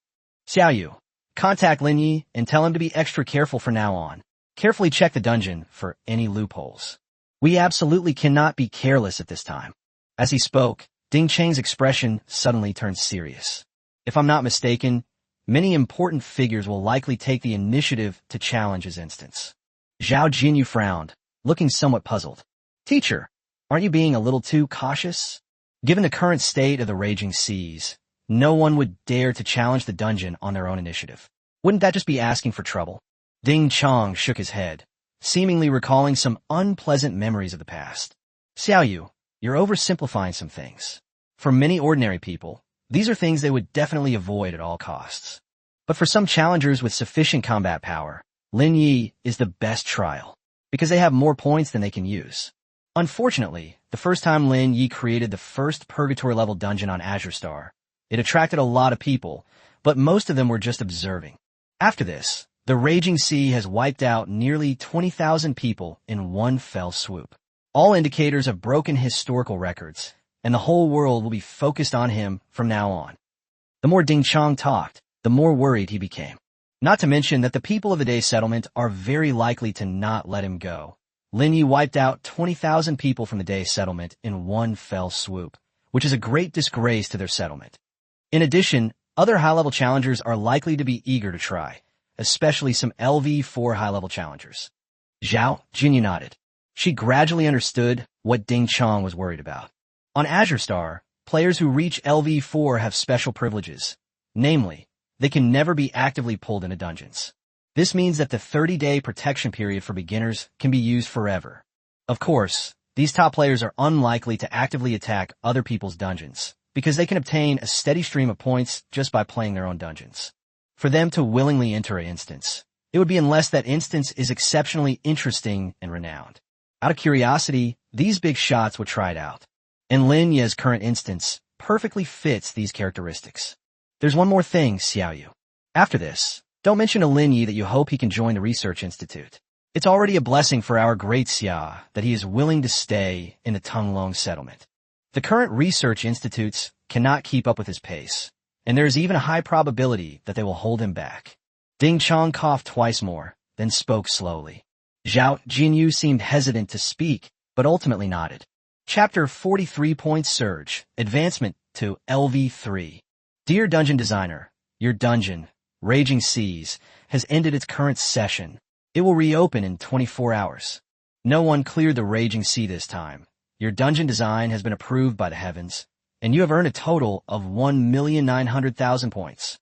A: Xiaoyu, contact Lin Ye and tell him to be extra careful from now on. Carefully check the dungeon for any loopholes. We absolutely cannot be careless at this time. As he spoke, Ding Chang's expression suddenly turned serious. If I'm not mistaken, many important figures will likely take the initiative to challenge his instance. Zhao Jinyu frowned, looking somewhat puzzled. Teacher, aren't you being a little too cautious? Given the current state of the raging seas, no one would dare to challenge the dungeon on their own initiative. Wouldn't that just be asking for trouble? Ding Chang shook his head, seemingly recalling some unpleasant memories of the past. Xiaoyu, you're oversimplifying some things. For many ordinary people, these are things they would definitely avoid at all costs. But for some challengers with sufficient combat power, Lin Ye is the best trial, because they have more points than they can use. Unfortunately, the first time Lin Ye created the first Purgatory-level dungeon on Azure Star, it attracted a lot of people, but most of them were just observing. After this, the raging sea has wiped out nearly 20,000 people in one fell swoop. All indicators have broken historical records, and the whole world will be focused on him from now on. The more Ding Chang talked, the more worried he became. Not to mention that the people of the Day settlement are very likely to not let him go. Lin Ye wiped out 20,000 people from the Day settlement in one fell swoop, which is a great disgrace to their settlement. In addition, other high-level challengers are likely to be eager to try, especially some LV4 high-level challengers. Zhao Jinyu nodded. She gradually understood what Ding Chang was worried about. On Azure Star, players who reach LV4 have special privileges. Namely, they can never be actively pulled into dungeons. This means that the 30-day protection period for beginners can be used forever. Of course, these top players are unlikely to actively attack other people's dungeons, because they can obtain a steady stream of points just by playing their own dungeons. For them to willingly enter an instance, it would be unless that instance is exceptionally interesting and renowned. Out of curiosity, these big shots would try it out. And Lin Ye's current instance perfectly fits these characteristics. There's one more thing, Xiaoyu. After this, don't mention to Lin Ye that you hope he can join the research institute. It's already a blessing for our great Xia that he is willing to stay in the Tunglong settlement. The current research institutes cannot keep up with his pace, and there is even a high probability that they will hold him back. Ding Chang coughed twice more, then spoke slowly. Zhao Jinyu seemed hesitant to speak, but ultimately nodded. Chapter 43 Point Surge, Advancement to LV3. Dear Dungeon Designer, your dungeon, Raging Seas, has ended its current session. It will reopen in 24 hours. No one cleared the Raging Sea this time. Your dungeon design has been approved by the heavens, and you have earned a total of 1,900,000 points.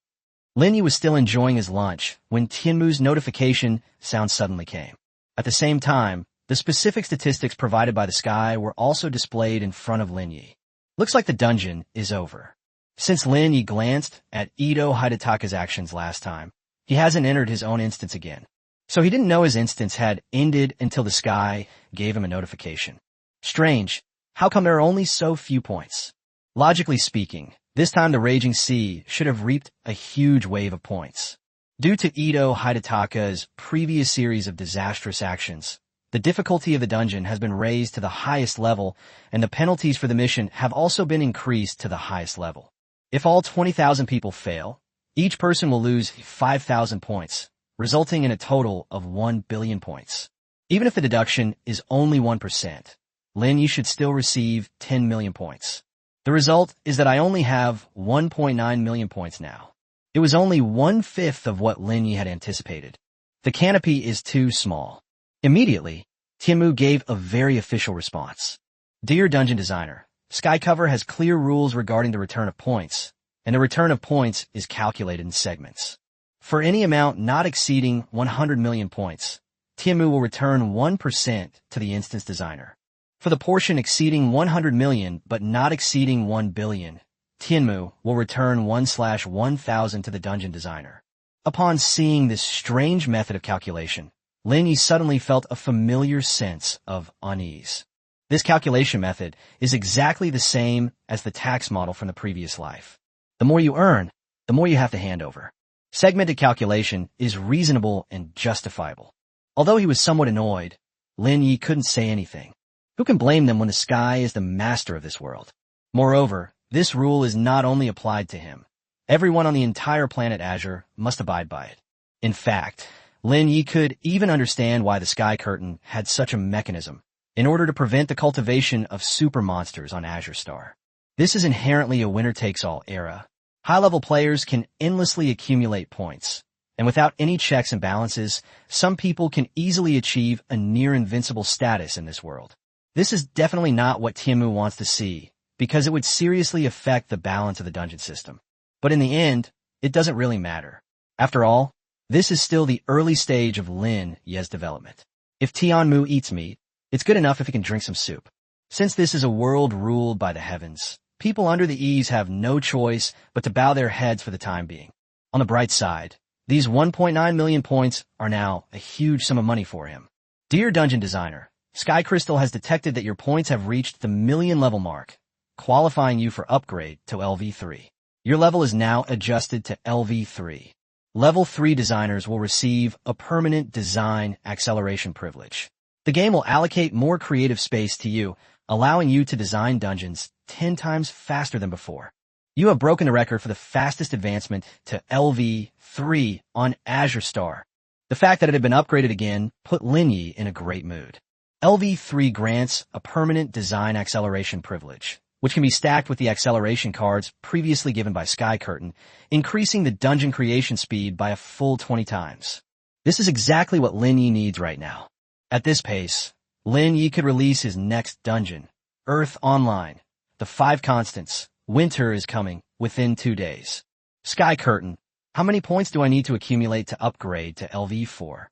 A: Lin Ye was still enjoying his lunch when Tianmu's notification sound suddenly came. At the same time, the specific statistics provided by the sky were also displayed in front of Lin Ye. Looks like the dungeon is over. Since Lin Ye glanced at Ito Hidataka's actions last time, he hasn't entered his own instance again. So he didn't know his instance had ended until the sky gave him a notification. Strange, how come there are only so few points? Logically speaking, this time the Raging Sea should have reaped a huge wave of points. Due to Ito Hidataka's previous series of disastrous actions, the difficulty of the dungeon has been raised to the highest level, and the penalties for the mission have also been increased to the highest level. If all 20,000 people fail, each person will lose 5,000 points, resulting in a total of 1 billion points. Even if the deduction is only 1%, Lin Ye should still receive 10 million points. The result is that I only have 1.9 million points now. It was only 1/5 of what Lin Ye had anticipated. The canopy is too small. Immediately, Tianmu gave a very official response. Dear Dungeon Designer, Skycover has clear rules regarding the return of points, and the return of points is calculated in segments. For any amount not exceeding 100 million points, Tianmu will return 1% to the instance designer. For the portion exceeding 100 million but not exceeding 1 billion, Tianmu will return 1/1000 to the dungeon designer. Upon seeing this strange method of calculation, Lin Ye suddenly felt a familiar sense of unease. This calculation method is exactly the same as the tax model from the previous life. The more you earn, the more you have to hand over. Segmented calculation is reasonable and justifiable. Although he was somewhat annoyed, Lin Ye couldn't say anything. Who can blame them when the sky is the master of this world? Moreover, this rule is not only applied to him. Everyone on the entire planet Azure must abide by it. In fact, Lin Ye could even understand why the Sky Curtain had such a mechanism in order to prevent the cultivation of super monsters on Azure Star. This is inherently a winner-takes-all era. High-level players can endlessly accumulate points, and without any checks and balances, some people can easily achieve a near-invincible status in this world. This is definitely not what Tianmu wants to see, because it would seriously affect the balance of the dungeon system. But in the end, it doesn't really matter. After all, this is still the early stage of Lin Ye's development. If Tianmu eats meat, it's good enough if he can drink some soup. Since this is a world ruled by the heavens, people under the eaves have no choice but to bow their heads for the time being. On the bright side, these 1.9 million points are now a huge sum of money for him. Dear Dungeon Designer, Sky Crystal has detected that your points have reached the million level mark, qualifying you for upgrade to LV3. Your level is now adjusted to LV3. Level 3 designers will receive a permanent design acceleration privilege. The game will allocate more creative space to you, allowing you to design dungeons 10 times faster than before. You have broken the record for the fastest advancement to LV3 on Azure Star. The fact that it had been upgraded again put Lin Ye in a great mood. LV3 grants a permanent design acceleration privilege, which can be stacked with the acceleration cards previously given by Sky Curtain, increasing the dungeon creation speed by a full 20 times. This is exactly what Lin Ye needs right now. At this pace, Lin Ye could release his next dungeon, Earth Online. The 5 constants, winter is coming, within 2 days. Sky Curtain, how many points do I need to accumulate to upgrade to LV4?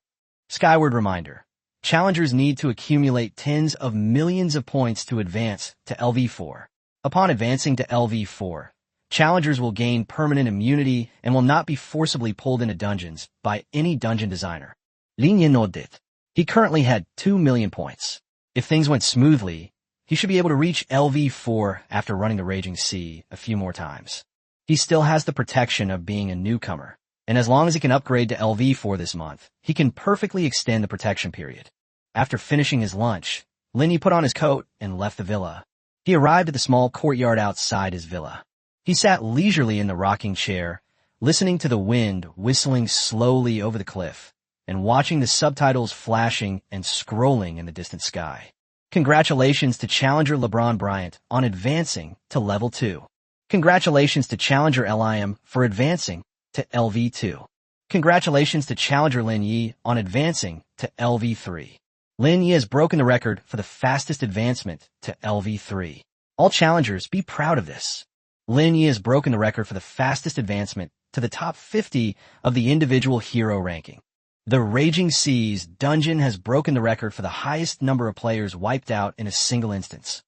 A: Skyward reminder, challengers need to accumulate tens of millions of points to advance to LV4. Upon advancing to LV4, challengers will gain permanent immunity and will not be forcibly pulled into dungeons by any dungeon designer. Lin Ye nodded. He currently had 2 million points. If things went smoothly, he should be able to reach LV4 after running the Raging Sea a few more times. He still has the protection of being a newcomer, and as long as he can upgrade to LV4 this month, he can perfectly extend the protection period. After finishing his lunch, Lin Ye put on his coat and left the villa. He arrived at the small courtyard outside his villa. He sat leisurely in the rocking chair, listening to the wind whistling slowly over the cliff, and watching the subtitles flashing and scrolling in the distant sky. Congratulations to Challenger LeBron Bryant on advancing to Level 2. Congratulations to Challenger LIM for advancing to LV2. Congratulations to Challenger Lin Ye on advancing to LV3. Lin Ye has broken the record for the fastest advancement to LV3. All challengers, be proud of this. Lin Ye has broken the record for the fastest advancement to the top 50 of the individual hero ranking. The Raging Seas dungeon has broken the record for the highest number of players wiped out in a single instance.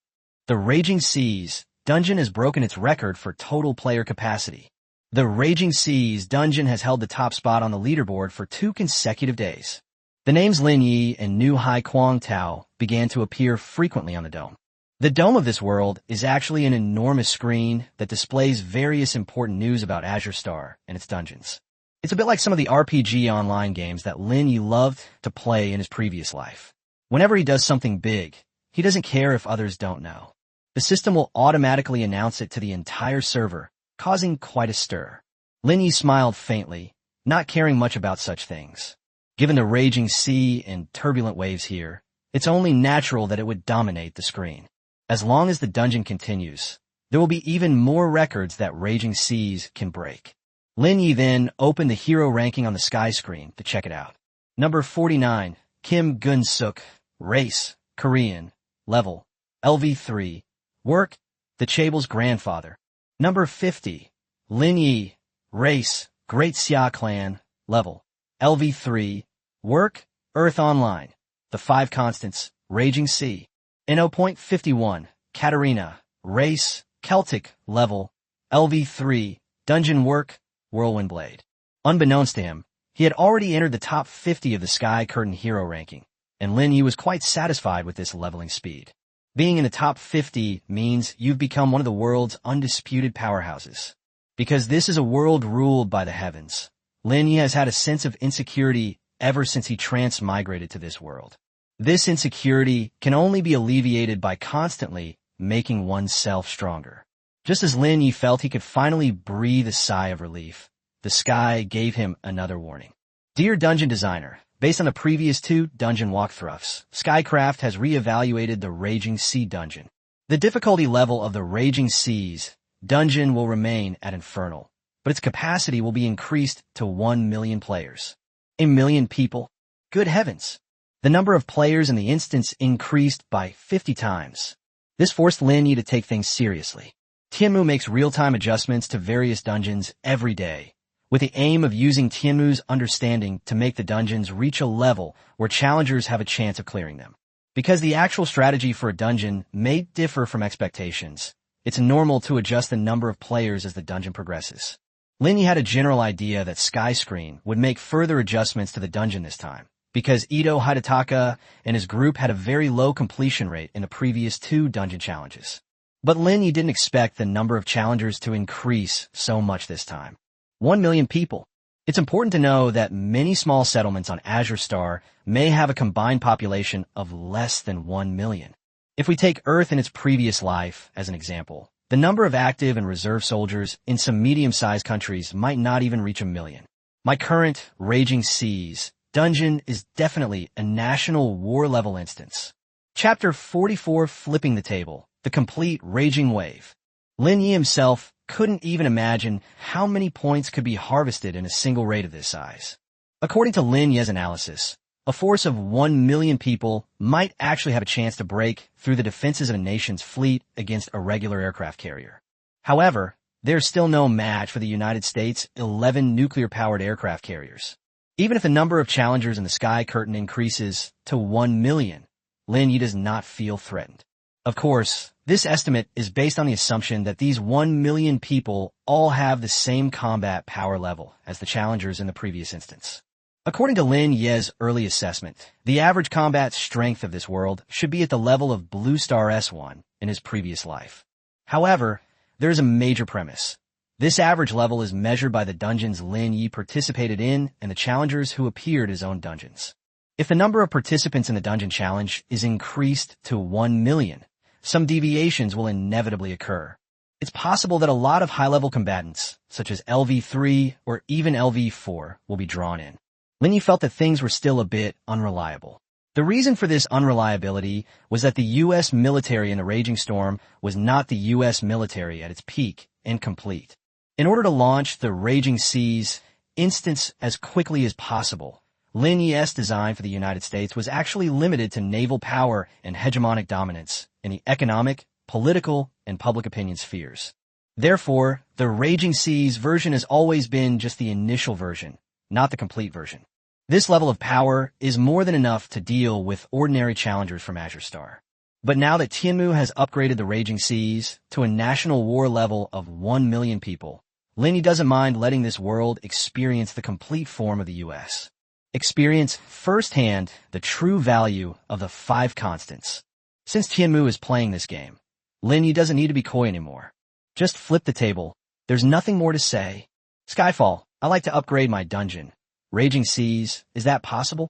A: The Raging Seas dungeon has broken its record for total player capacity. The Raging Seas dungeon has held the top spot on the leaderboard for 2 consecutive days. The names Lin Ye and New Hai Quang Tao began to appear frequently on the dome. The dome of this world is actually an enormous screen that displays various important news about Azure Star and its dungeons. It's a bit like some of the RPG online games that Lin Ye loved to play in his previous life. Whenever he does something big, he doesn't care if others don't know. The system will automatically announce it to the entire server, causing quite a stir. Lin Ye smiled faintly, not caring much about such things. Given the raging sea and turbulent waves here, it's only natural that it would dominate the screen. As long as the dungeon continues, there will be even more records that Raging Seas can break. Lin Ye then opened the hero ranking on the sky screen to check it out. Number 49, Kim Gun-suk, race, Korean, level, LV3, work, the Chable's grandfather. Number 50. Lin Ye, race, Great Xia clan, level. LV3, work, Earth Online, the 5 constants, Raging Sea. No.51, Katarina, race, Celtic, level. LV3, dungeon work, Whirlwind Blade. Unbeknownst to him, he had already entered the top 50 of the Sky Curtain hero ranking, and Lin Ye was quite satisfied with this leveling speed. Being in the top 50 means you've become one of the world's undisputed powerhouses. Because this is a world ruled by the heavens, Lin Ye has had a sense of insecurity ever since he transmigrated to this world. This insecurity can only be alleviated by constantly making oneself stronger. Just as Lin Ye felt he could finally breathe a sigh of relief, the sky gave him another warning. Dear Dungeon Designer, based on the previous 2 dungeon walkthroughs, Skycraft has re-evaluated the Raging Sea dungeon. The difficulty level of the Raging Seas dungeon will remain at Infernal, but its capacity will be increased to 1 million players. 1 million people? Good heavens! The number of players in the instance increased by 50 times. This forced Lin Ye to take things seriously. Tianmu makes real-time adjustments to various dungeons every day, with the aim of using Tianmu's understanding to make the dungeons reach a level where challengers have a chance of clearing them. Because the actual strategy for a dungeon may differ from expectations, it's normal to adjust the number of players as the dungeon progresses. Lin Ye had a general idea that Skyscreen would make further adjustments to the dungeon this time, because Ito Hidataka and his group had a very low completion rate in the previous 2 dungeon challenges. But Lin Ye didn't expect the number of challengers to increase so much this time. 1 million people. It's important to know that many small settlements on Azure Star may have a combined population of less than 1 million. If we take Earth in its previous life as an example, the number of active and reserve soldiers in some medium-sized countries might not even reach 1 million. My current Raging Seas dungeon is definitely a national war-level instance. Chapter 44, Flipping the Table, the complete Raging Wave. Lin Ye himself couldn't even imagine how many points could be harvested in a single raid of this size. According to Lin Ye's analysis, a force of 1 million people might actually have a chance to break through the defenses of a nation's fleet against a regular aircraft carrier. However, there's still no match for the United States' 11 nuclear-powered aircraft carriers. Even if the number of challengers in the Sky Curtain increases to 1 million, Lin Ye does not feel threatened. Of course, this estimate is based on the assumption that these 1 million people all have the same combat power level as the challengers in the previous instance. According to Lin Ye's early assessment, the average combat strength of this world should be at the level of Blue Star S1 in his previous life. However, there is a major premise. This average level is measured by the dungeons Lin Ye participated in and the challengers who appeared as own dungeons. If the number of participants in the dungeon challenge is increased to 1 million, some deviations will inevitably occur. It's possible that a lot of high-level combatants, such as LV3 or even LV4, will be drawn in. Lin Ye felt that things were still a bit unreliable. The reason for this unreliability was that the U.S. military in the Raging Storm was not the U.S. military at its peak and complete. In order to launch the Raging Seas instance as quickly as possible, Lin Ye's design for the United States was actually limited to naval power and hegemonic dominance in the economic, political, and public opinion spheres. Therefore, the Raging Seas version has always been just the initial version, not the complete version. This level of power is more than enough to deal with ordinary challengers from Azure Star. But now that Tianmu has upgraded the Raging Seas to a national war level of 1 million people, Lin Ye doesn't mind letting this world experience the complete form of the U.S. Experience firsthand the true value of the 5 constants. Since Tianmu is playing this game, Lin Ye doesn't need to be coy anymore. Just flip the table. There's nothing more to say. Skyfall, I like to upgrade my dungeon. Raging Seas, is that possible?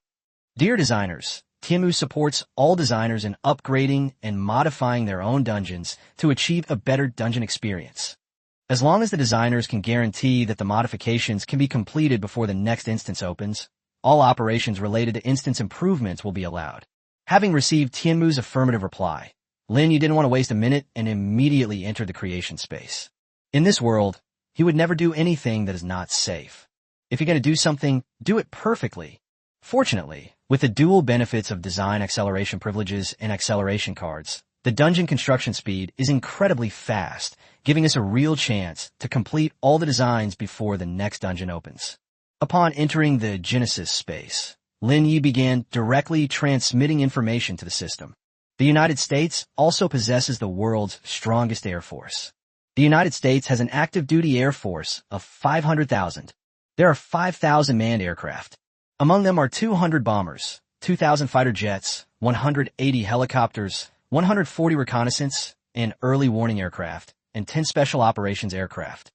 A: Dear designers, Tianmu supports all designers in upgrading and modifying their own dungeons to achieve a better dungeon experience. As long as the designers can guarantee that the modifications can be completed before the next instance opens, all operations related to instance improvements will be allowed. Having received Tianmu's affirmative reply, Lin Ye didn't want to waste a minute and immediately entered the creation space. In this world, he would never do anything that is not safe. If you're going to do something, do it perfectly. Fortunately, with the dual benefits of design acceleration privileges and acceleration cards, The dungeon construction speed is incredibly fast, giving us a real chance to complete all the designs before the next dungeon opens. Upon entering the Genesis space, Lin Ye began directly transmitting information to the system. The United States also possesses the world's strongest air force. The United States has an active-duty air force of 500,000. There are 5,000 manned aircraft. Among them are 200 bombers, 2,000 fighter jets, 180 helicopters, 140 reconnaissance and early warning aircraft, and 10 special operations aircraft.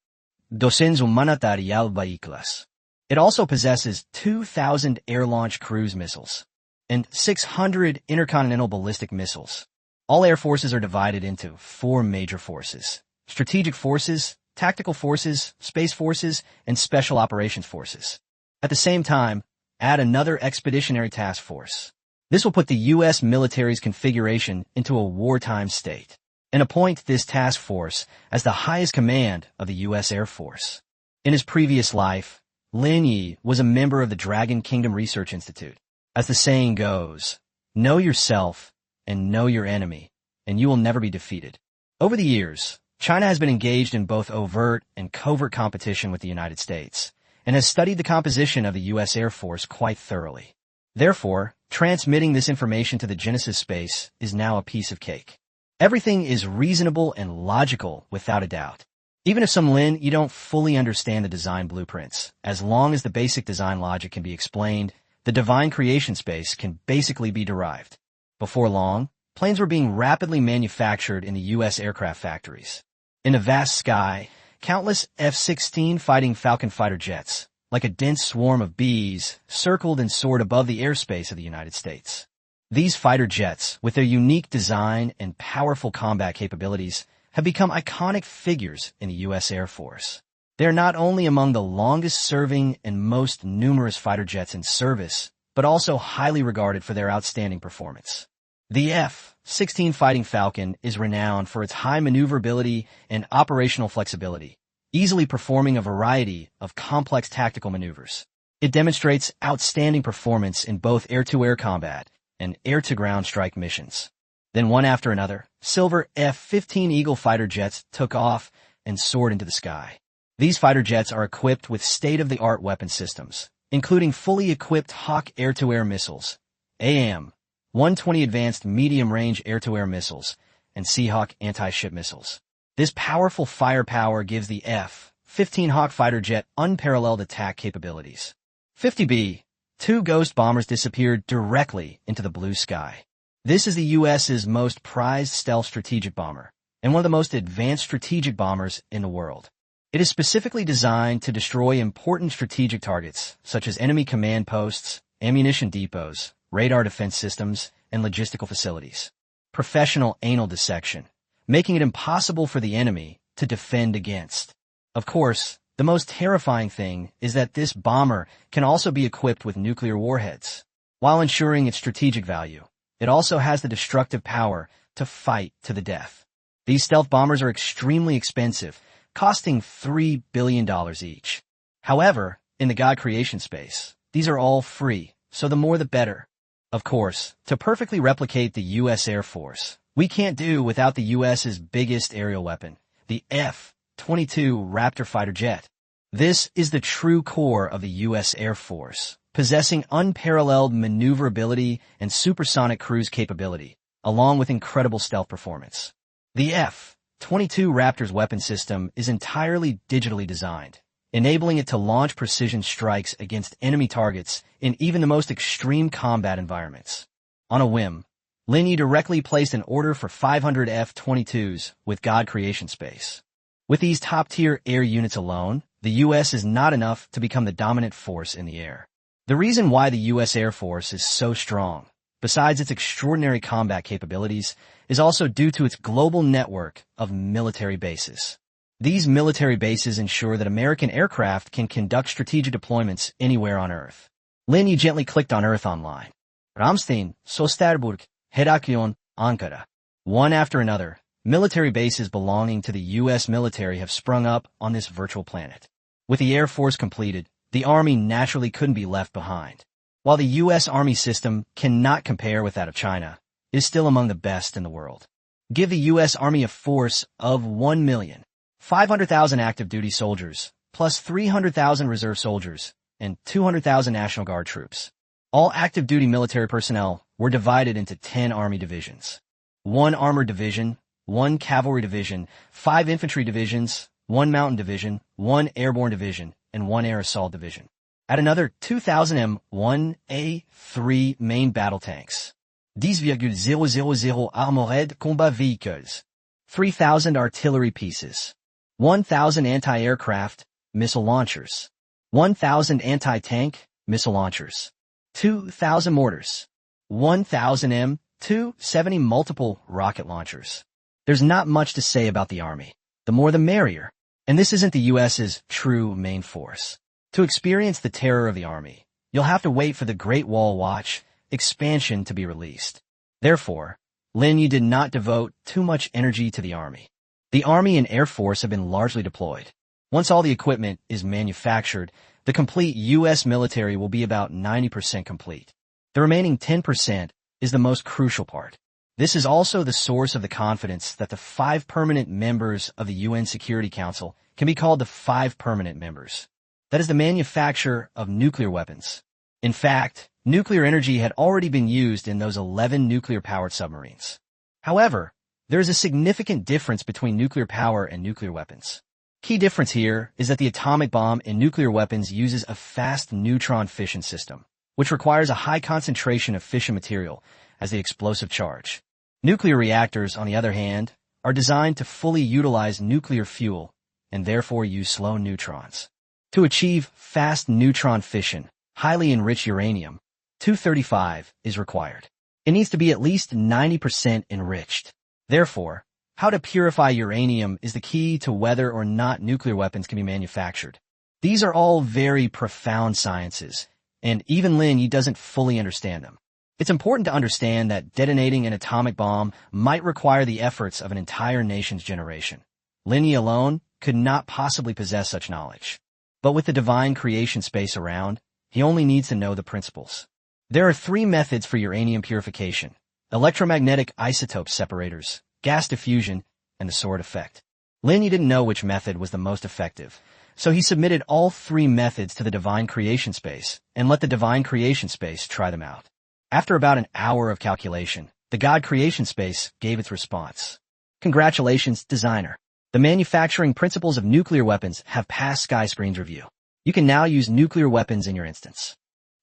A: 200 humanitarian vehículos. It also possesses 2,000 air-launched cruise missiles and 600 intercontinental ballistic missiles. All air forces are divided into 4 major forces: strategic forces, tactical forces, space forces, and special operations forces. At the same time, add another expeditionary task force. This will put the U.S. military's configuration into a wartime state and appoint this task force as the highest command of the U.S. Air Force. In his previous life, Lin Ye was a member of the Dragon Kingdom Research Institute. As the saying goes, know yourself and know your enemy, and you will never be defeated. Over the years, China has been engaged in both overt and covert competition with the United States and has studied the composition of the U.S. Air Force quite thoroughly. Therefore, transmitting this information to the Genesis space is now a piece of cake. Everything is reasonable and logical without a doubt. Even if you don't fully understand the design blueprints, as long as the basic design logic can be explained, the divine creation space can basically be derived. Before long, planes were being rapidly manufactured in the U.S. aircraft factories. In the vast sky, countless F-16 Fighting Falcon fighter jets, like a dense swarm of bees, circled and soared above the airspace of the United States. These fighter jets, with their unique design and powerful combat capabilities, have become iconic figures in the U.S. Air Force. They are not only among the longest-serving and most numerous fighter jets in service, but also highly regarded for their outstanding performance. The F-16 Fighting Falcon is renowned for its high maneuverability and operational flexibility, easily performing a variety of complex tactical maneuvers. It demonstrates outstanding performance in both air-to-air combat and air-to-ground strike missions. Then one after another, silver F-15 Eagle fighter jets took off and soared into the sky. These fighter jets are equipped with state-of-the-art weapon systems, including fully equipped Hawk air-to-air missiles, AIM-120 advanced medium-range air-to-air missiles, and Seahawk anti-ship missiles. This powerful firepower gives the F-15 Hawk fighter jet unparalleled attack capabilities. 50B, 2 Ghost bombers disappeared directly into the blue sky. This is the U.S.'s most prized stealth strategic bomber, and one of the most advanced strategic bombers in the world. It is specifically designed to destroy important strategic targets, such as enemy command posts, ammunition depots, radar defense systems, and logistical facilities. Professional anal dissection, making it impossible for the enemy to defend against. Of course, the most terrifying thing is that this bomber can also be equipped with nuclear warheads. While ensuring its strategic value, it also has the destructive power to fight to the death. These stealth bombers are extremely expensive, costing $3 billion each. However, in the God creation space, these are all free, so the more the better. Of course, to perfectly replicate the U.S. Air Force, we can't do without the U.S.'s biggest aerial weapon, the F-22 Raptor fighter jet. This is the true core of the U.S. Air Force, possessing unparalleled maneuverability and supersonic cruise capability, along with incredible stealth performance. The F-22 Raptor's weapon system is entirely digitally designed, enabling it to launch precision strikes against enemy targets in even the most extreme combat environments. On a whim, Lin Ye directly placed an order for 500 F-22s with God creation space. With these top-tier air units alone, the U.S. is not enough to become the dominant force in the air. The reason why the U.S. Air Force is so strong, besides its extraordinary combat capabilities, is also due to its global network of military bases. These military bases ensure that American aircraft can conduct strategic deployments anywhere on Earth. Lin Ye gently clicked on Earth Online. Ramstein, Söderburg, Heraklion, Ankara. One after another, military bases belonging to the U.S. military have sprung up on this virtual planet. With the Air Force completed, the Army naturally couldn't be left behind. While the U.S. Army system cannot compare with that of China, it is still among the best in the world. Give the U.S. Army a force of 1,500,000 active duty soldiers, plus 300,000 reserve soldiers, and 200,000 National Guard troops. All active duty military personnel were divided into 10 Army divisions. 1 armored division, 1 cavalry division, 5 infantry divisions, 1 mountain division, 1 airborne division, and 1 air assault division. Add another 2,000 M1A3 main battle tanks. 10,000 armored combat vehicles. 3,000 artillery pieces. 1,000 anti-aircraft missile launchers. 1,000 anti-tank missile launchers. 2,000 mortars. 1,000 M270 multiple rocket launchers. There's not much to say about the Army. The more the merrier. And this isn't the U.S.'s true main force. To experience the terror of the Army, you'll have to wait for the Great Wall Watch expansion to be released. Therefore, Lin Ye did not devote too much energy to the Army. The Army and Air Force have been largely deployed. Once all the equipment is manufactured, the complete U.S. military will be about 90% complete. The remaining 10% is the most crucial part. This is also the source of the confidence that the 5 permanent members of the UN Security Council can be called the 5 permanent members. That is the manufacture of nuclear weapons. In fact, nuclear energy had already been used in those 11 nuclear-powered submarines. However, there is a significant difference between nuclear power and nuclear weapons. Key difference here is that the atomic bomb in nuclear weapons uses a fast neutron fission system, which requires a high concentration of fission material as the explosive charge. Nuclear reactors, on the other hand, are designed to fully utilize nuclear fuel and therefore use slow neutrons. To achieve fast neutron fission, highly enriched uranium-235 is required. It needs to be at least 90% enriched. Therefore, how to purify uranium is the key to whether or not nuclear weapons can be manufactured. These are all very profound sciences, and even Lin Ye doesn't fully understand them. It's important to understand that detonating an atomic bomb might require the efforts of an entire nation's generation. Lin Ye alone could not possibly possess such knowledge. But with the divine creation space around, he only needs to know the principles. There are 3 methods for uranium purification: electromagnetic isotope separators, gas diffusion, and the sword effect. Lin Ye didn't know which method was the most effective, so he submitted all 3 methods to the divine creation space and let the divine creation space try them out. After about an hour of calculation, the God creation space gave its response. Congratulations, designer. The manufacturing principles of nuclear weapons have passed Skyscreen's review. You can now use nuclear weapons in your instance.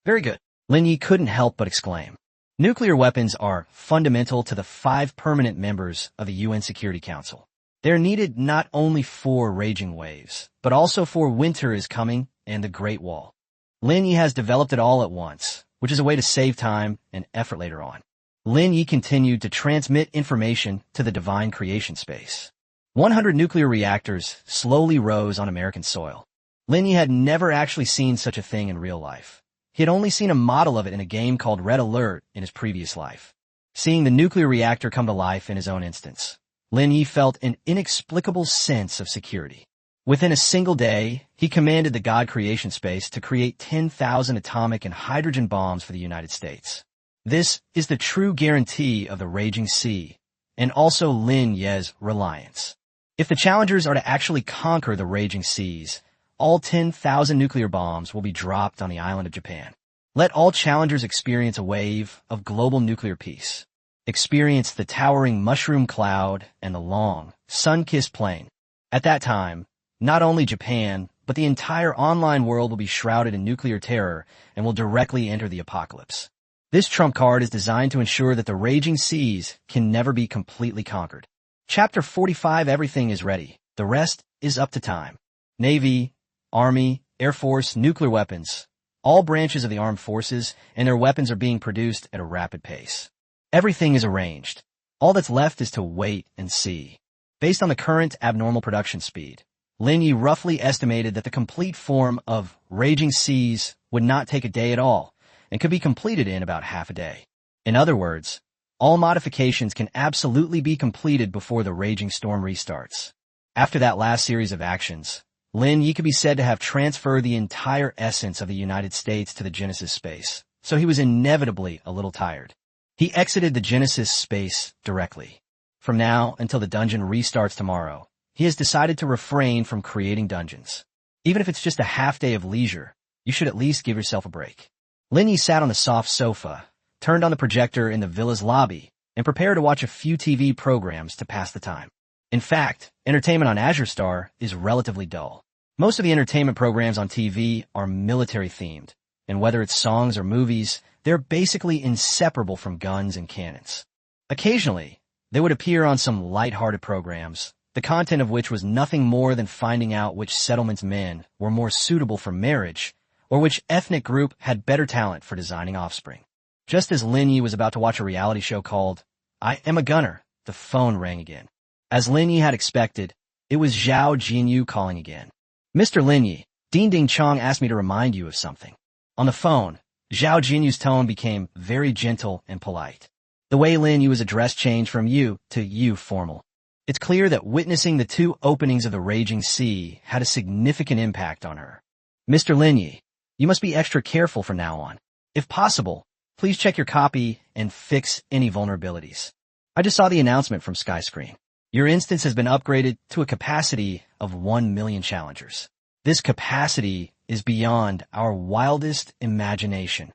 A: Very good. Lin Ye couldn't help but exclaim. Nuclear weapons are fundamental to the 5 permanent members of the UN Security Council. They're needed not only for raging waves, but also for winter is coming and the Great Wall. Lin Ye has developed it all at once, which is a way to save time and effort later on. Lin Ye continued to transmit information to the divine creation space. 100 nuclear reactors slowly rose on American soil. Lin Ye had never actually seen such a thing in real life. He had only seen a model of it in a game called Red Alert in his previous life. Seeing the nuclear reactor come to life in his own instance, Lin Ye felt an inexplicable sense of security. Within a single day, he commanded the God creation space to create 10,000 atomic and hydrogen bombs for the United States. This is the true guarantee of the raging sea, and also Lin Ye's reliance. If the challengers are to actually conquer the raging seas, all 10,000 nuclear bombs will be dropped on the island of Japan. Let all challengers experience a wave of global nuclear peace. Experience the towering mushroom cloud and the long, sun-kissed plain. At that time, not only Japan, but the entire online world will be shrouded in nuclear terror and will directly enter the apocalypse. This trump card is designed to ensure that the raging seas can never be completely conquered. Chapter 45. Everything is ready. The rest is up to time. Navy, Army, Air Force, nuclear weapons. All branches of the armed forces and their weapons are being produced at a rapid pace. Everything is arranged. All that's left is to wait and see. Based on the current abnormal production speed, Lin Ye roughly estimated that the complete form of raging seas would not take a day at all and could be completed in about half a day. In other words, all modifications can absolutely be completed before the raging storm restarts. After that last series of actions, Lin Ye could be said to have transferred the entire essence of the United States to the Genesis space, so he was inevitably a little tired. He exited the Genesis space directly. From now until the dungeon restarts tomorrow, he has decided to refrain from creating dungeons. Even if it's just a half day of leisure, you should at least give yourself a break. Lin Ye sat on the soft sofa, turned on the projector in the villa's lobby, and prepared to watch a few TV programs to pass the time. In fact, entertainment on Azure Star is relatively dull. Most of the entertainment programs on TV are military-themed, and whether it's songs or movies, they're basically inseparable from guns and cannons. Occasionally, they would appear on some light-hearted programs, the content of which was nothing more than finding out which settlement's men were more suitable for marriage, or which ethnic group had better talent for designing offspring. Just as Lin Ye was about to watch a reality show called I Am a Gunner, the phone rang again. As Lin Ye had expected, it was Zhao Jinyu calling again. Mr. Lin Ye, Ding Ding Chong asked me to remind you of something. On the phone, Zhao Jinyu's tone became very gentle and polite. The way Lin Ye was addressed changed from you to you formal. It's clear that witnessing the two openings of the raging sea had a significant impact on her. Mr. Lin Ye, you must be extra careful from now on. If possible, please check your copy and fix any vulnerabilities. I just saw the announcement from Skyscreen. Your instance has been upgraded to a capacity of 1 million challengers. This capacity is beyond our wildest imagination.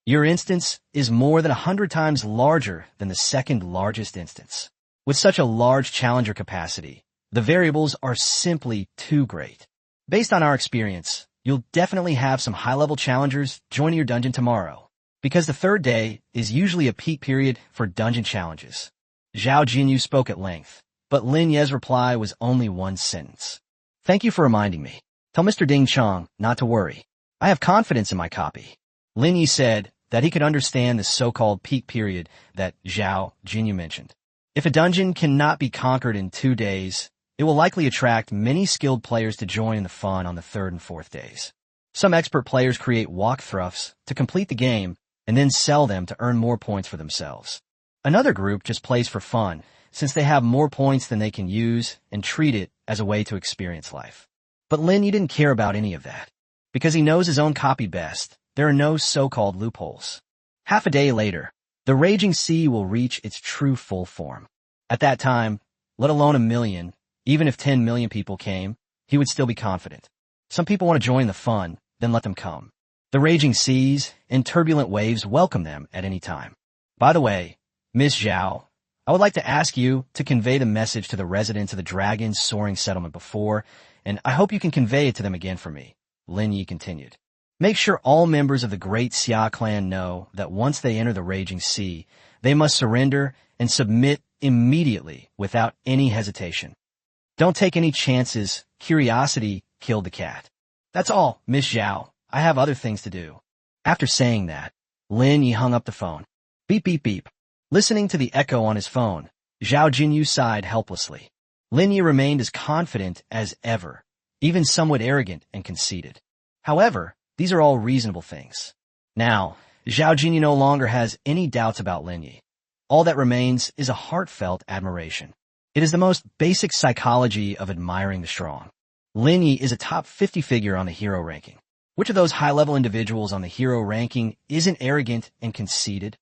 A: Your instance is more than 100 times larger than the second largest instance. With such a large challenger capacity, the variables are simply too great. Based on our experience, you'll definitely have some high-level challengers joining your dungeon tomorrow, because the third day is usually a peak period for dungeon challenges. Zhao Jinyu spoke at length, but Lin Ye's reply was only one sentence. Thank you for reminding me. Tell Mr. Ding Chong not to worry. I have confidence in my copy. Lin Ye said that he could understand the so-called peak period that Zhao Jinyu mentioned. If a dungeon cannot be conquered in 2 days, it will likely attract many skilled players to join in the fun on the third and fourth days. Some expert players create walkthroughs to complete the game and then sell them to earn more points for themselves. Another group just plays for fun, since they have more points than they can use and treat it as a way to experience life. But Lin Ye didn't care about any of that. Because he knows his own copy best, there are no so-called loopholes. Half a day later, the raging sea will reach its true full form. At that time, let alone 1 million, even if 10 million people came, he would still be confident. Some people want to join the fun, then let them come. The raging seas and turbulent waves welcome them at any time. By the way, Miss Zhao, I would like to ask you to convey the message to the residents of the Dragon's Soaring Settlement before, and I hope you can convey it to them again for me, Lin Ye continued. Make sure all members of the Great Xia clan know that once they enter the raging sea, they must surrender and submit immediately without any hesitation. Don't take any chances. Curiosity killed the cat. That's all, Miss Zhao. I have other things to do. After saying that, Lin Ye hung up the phone. Beep, beep, beep. Listening to the echo on his phone, Zhao Jinyu sighed helplessly. Lin Ye remained as confident as ever, even somewhat arrogant and conceited. However, these are all reasonable things. Now, Zhao Jinyu no longer has any doubts about Lin Ye. All that remains is a heartfelt admiration. It is the most basic psychology of admiring the strong. Lin Ye is a top 50 figure on the hero ranking. Which of those high-level individuals on the hero ranking isn't arrogant and conceited?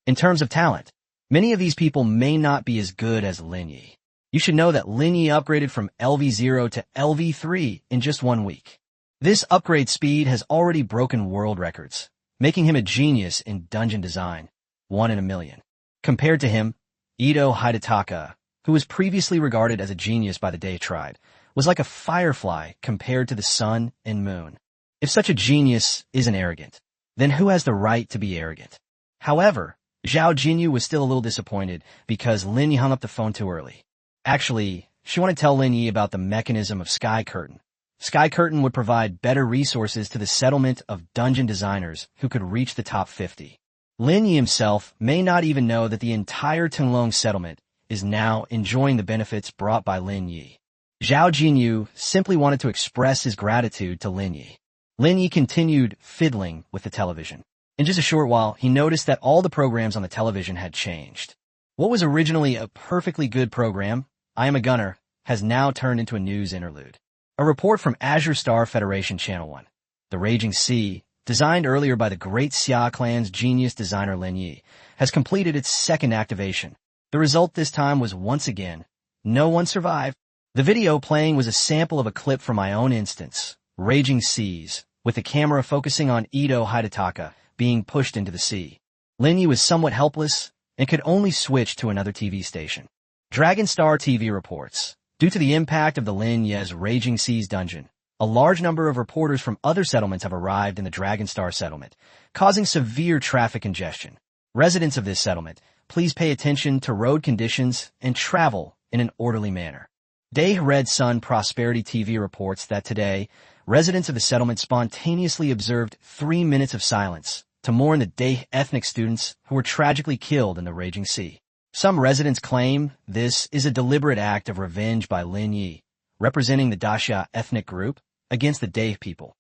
A: In terms of talent, many of these people may not be as good as Lin Ye. You should know that Lin Ye upgraded from LV0 to LV3 in just 1 week. This upgrade speed has already broken world records, making him a genius in dungeon design, 1 in a million. Compared to him, Ito Hidataka, who was previously regarded as a genius by the Day Tribe, was like a firefly compared to the sun and moon. If such a genius isn't arrogant, then who has the right to be arrogant? However, Zhao Jinyu was still a little disappointed because Lin Ye hung up the phone too early. Actually, she wanted to tell Lin Ye about the mechanism of Sky Curtain. Sky Curtain would provide better resources to the settlement of dungeon designers who could reach the top 50. Lin Ye himself may not even know that the entire Tunlong settlement is now enjoying the benefits brought by Lin Ye. Zhao Jinyu simply wanted to express his gratitude to Lin Ye. Lin Ye continued fiddling with the television. In just a short while, he noticed that all the programs on the television had changed. What was originally a perfectly good program, I Am a Gunner, has now turned into a news interlude. A report from Azure Star Federation Channel 1. The Raging Sea, designed earlier by the Great Xia clan's genius designer Lin Ye, has completed its second activation. The result this time was once again, no one survived. The video playing was a sample of a clip from my own instance, Raging Seas, with the camera focusing on Ito Hidataka being pushed into the sea. Lin Ye was somewhat helpless and could only switch to another TV station. Dragon Star TV reports, due to the impact of the Lin Ye's Raging Seas dungeon, a large number of reporters from other settlements have arrived in the Dragon Star settlement, causing severe traffic congestion. Residents of this settlement, please pay attention to road conditions and travel in an orderly manner. Dae Red Sun Prosperity TV reports that today, residents of the settlement spontaneously observed 3 minutes of silence to mourn the Dae ethnic students who were tragically killed in the Raging Sea. Some residents claim this is a deliberate act of revenge by Lin Ye, representing the Daxia ethnic group, against the Dae people.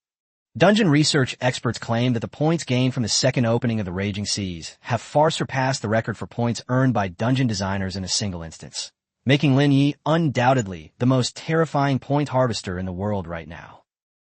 A: Dungeon research experts claim that the points gained from the second opening of the Raging Seas have far surpassed the record for points earned by dungeon designers in a single instance, making Lin Ye undoubtedly the most terrifying point harvester in the world right now.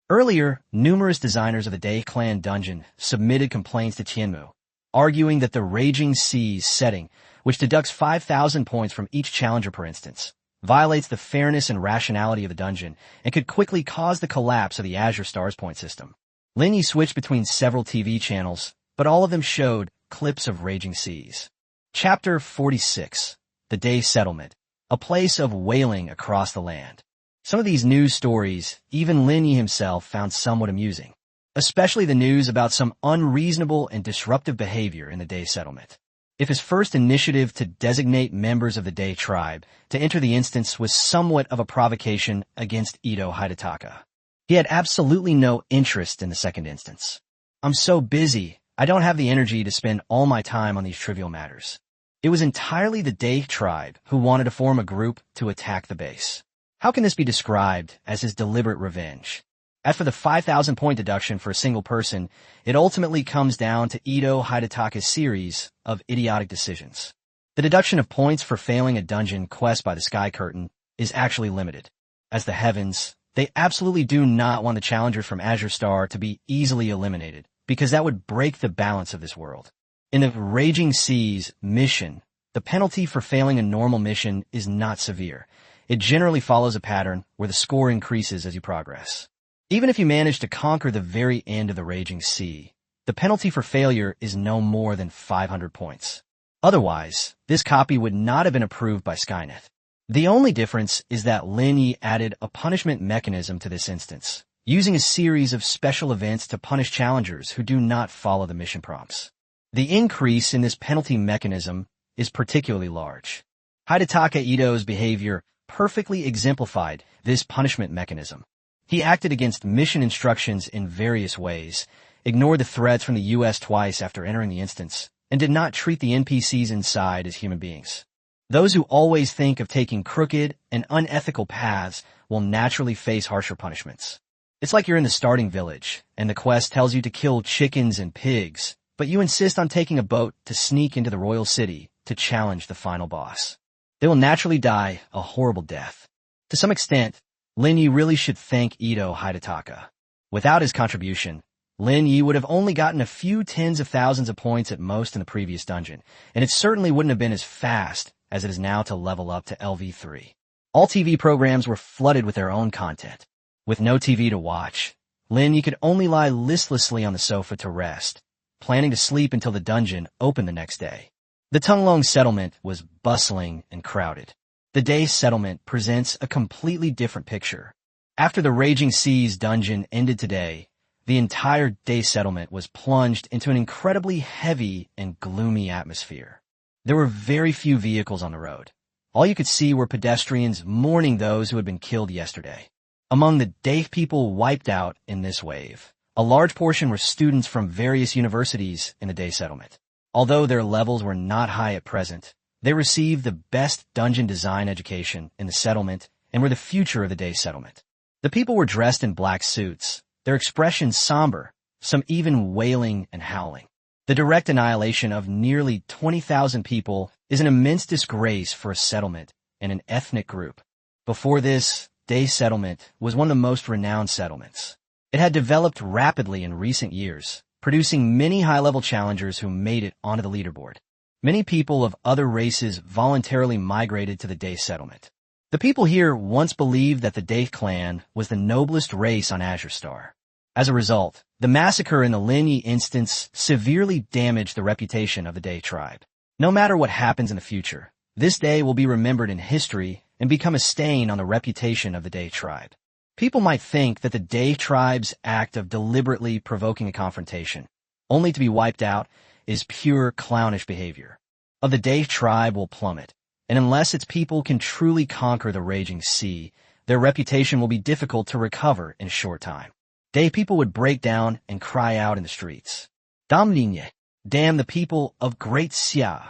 A: Earlier, numerous designers of the Dae clan dungeon submitted complaints to Tianmu, arguing that the Raging Seas setting, which deducts 5,000 points from each challenger per instance, violates the fairness and rationality of the dungeon and could quickly cause the collapse of the Azure Stars point system. Lin Ye switched between several TV channels, but all of them showed clips of Raging Seas. Chapter 46. The Dae Settlement, a place of wailing across the land. Some of these news stories, even Lin Ye himself found somewhat amusing, especially the news about some unreasonable and disruptive behavior in the Dae settlement. If his first initiative to designate members of the Dae tribe to enter the instance was somewhat of a provocation against Ito Hidataka, he had absolutely no interest in the second instance. I'm so busy, I don't have the energy to spend all my time on these trivial matters. It was entirely the Dae tribe who wanted to form a group to attack the base. How can this be described as his deliberate revenge? As for the 5,000 point deduction for a single person, it ultimately comes down to Ito Hidataka's series of idiotic decisions. The deduction of points for failing a dungeon quest by the Sky Curtain is actually limited. As the heavens, they absolutely do not want the challengers from Azure Star to be easily eliminated, because that would break the balance of this world. In the Raging Seas mission, the penalty for failing a normal mission is not severe. It generally follows a pattern where the score increases as you progress. Even if you manage to conquer the very end of the Raging Sea, the penalty for failure is no more than 500 points. Otherwise, this copy would not have been approved by Skynet. The only difference is that Lin Ye added a punishment mechanism to this instance, using a series of special events to punish challengers who do not follow the mission prompts. The increase in this penalty mechanism is particularly large. Hidataka Ito's behavior perfectly exemplified this punishment mechanism. He acted against mission instructions in various ways, ignored the threats from the U.S. twice after entering the instance, and did not treat the NPCs inside as human beings. Those who always think of taking crooked and unethical paths will naturally face harsher punishments. It's like you're in the starting village, and the quest tells you to kill chickens and pigs, but you insist on taking a boat to sneak into the royal city to challenge the final boss. They will naturally die a horrible death. To some extent, Lin Ye really should thank Ito Hidataka. Without his contribution, Lin Ye would have only gotten a few tens of thousands of points at most in the previous dungeon, and it certainly wouldn't have been as fast as it is now to level up to LV3. All TV programs were flooded with their own content. With no TV to watch, Lin Ye could only lie listlessly on the sofa to rest, planning to sleep until the dungeon opened the next day. The Tunglong settlement was bustling and crowded. The Dae settlement presents a completely different picture. After the Raging Seas dungeon ended today, the entire Dae settlement was plunged into an incredibly heavy and gloomy atmosphere. There were very few vehicles on the road. All you could see were pedestrians mourning those who had been killed yesterday. Among the Dae people wiped out in this wave, a large portion were students from various universities in the Dae settlement. Although their levels were not high at present, they received the best dungeon design education in the settlement and were the future of the Dae settlement. The people were dressed in black suits, their expressions somber, some even wailing and howling. The direct annihilation of nearly 20,000 people is an immense disgrace for a settlement and an ethnic group. Before this, Dae settlement was one of the most renowned settlements. It had developed rapidly in recent years, producing many high-level challengers who made it onto the leaderboard. Many people of other races voluntarily migrated to the Day settlement. The people here once believed that the Day clan was the noblest race on Azure Star. As a result, the massacre in the Lin Ye instance severely damaged the reputation of the Day tribe. No matter what happens in the future, this day will be remembered in history and become a stain on the reputation of the Day tribe. People might think that the Day tribe's act of deliberately provoking a confrontation, only to be wiped out, is pure clownish behavior. Of the Day tribe will plummet, and unless its people can truly conquer the raging sea, their reputation will be difficult to recover in a short time. Day people would break down and cry out in the streets. Dam Lin Ye, damn the people of Great Xia.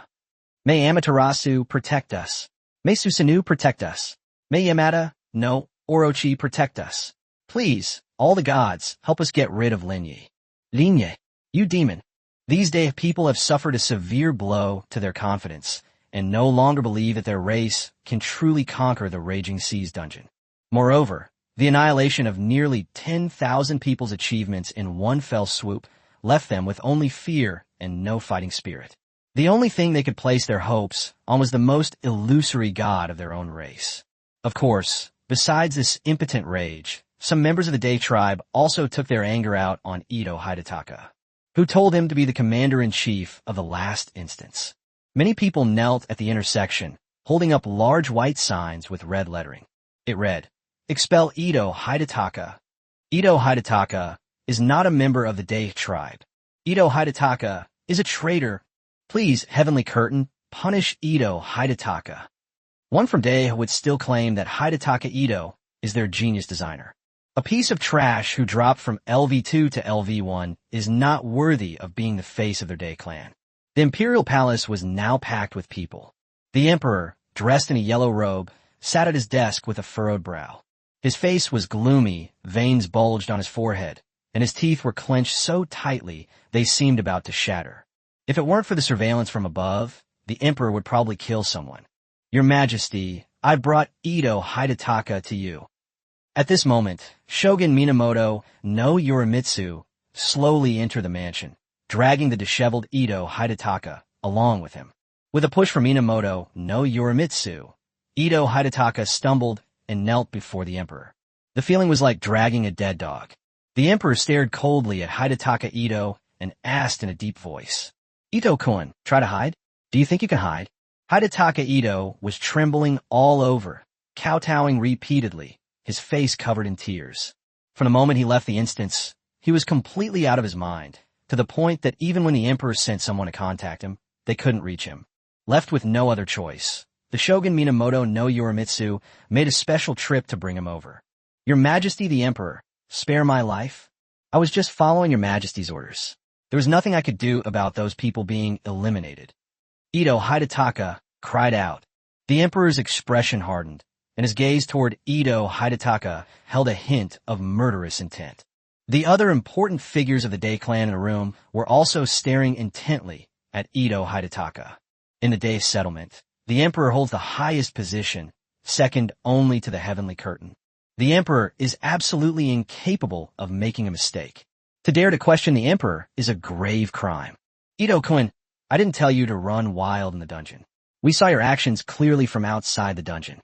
A: May Amaterasu protect us. May Susanoo protect us. May Yamada, no, Orochi protect us. Please, all the gods, help us get rid of Lin Ye. Lin Ye, you demon. These Day people have suffered a severe blow to their confidence and no longer believe that their race can truly conquer the Raging Seas dungeon. Moreover, the annihilation of nearly 10,000 people's achievements in one fell swoop left them with only fear and no fighting spirit. The only thing they could place their hopes on was the most illusory god of their own race. Of course, besides this impotent rage, some members of the Day tribe also took their anger out on Ito Hidetaka, who told him to be the commander-in-chief of the last instance. Many people knelt at the intersection, holding up large white signs with red lettering. It read, "Expel Ito Hidetaka." Ito Hidetaka is not a member of the Day tribe. Ito Hidetaka is a traitor. Please, Heavenly Curtain, punish Ito Hidetaka. One from Day would still claim that Hidetaka Ito is their genius designer. A piece of trash who dropped from LV2 to LV1 is not worthy of being the face of their Day clan. The Imperial Palace was now packed with people. The Emperor, dressed in a yellow robe, sat at his desk with a furrowed brow. His face was gloomy, veins bulged on his forehead, and his teeth were clenched so tightly they seemed about to shatter. If it weren't for the surveillance from above, the Emperor would probably kill someone. Your Majesty, I brought Ito Hidetaka to you. At this moment, Shogun Minamoto no Yorimitsu slowly entered the mansion, dragging the disheveled Ito Hidetaka along with him. With a push from Minamoto no Yorimitsu, Ito Hidetaka stumbled and knelt before the Emperor. The feeling was like dragging a dead dog. The Emperor stared coldly at Hidetaka Ito and asked in a deep voice, "Ito-kun, try to hide? Do you think you can hide?" Hidetaka Ito was trembling all over, kowtowing repeatedly, his face covered in tears. From the moment he left the instance, he was completely out of his mind, to the point that even when the Emperor sent someone to contact him, they couldn't reach him. Left with no other choice, the Shogun Minamoto no Yorimitsu made a special trip to bring him over. Your Majesty the Emperor, spare my life? I was just following your Majesty's orders. There was nothing I could do about those people being eliminated. Ito Hidetaka cried out. The Emperor's expression hardened, and his gaze toward Ito Hidetaka held a hint of murderous intent. The other important figures of the Day clan in the room were also staring intently at Ito Hidetaka. In the Day settlement, the Emperor holds the highest position, second only to the Heavenly Curtain. The Emperor is absolutely incapable of making a mistake. To dare to question the Emperor is a grave crime. Ito-kun, I didn't tell you to run wild in the dungeon. We saw your actions clearly from outside the dungeon.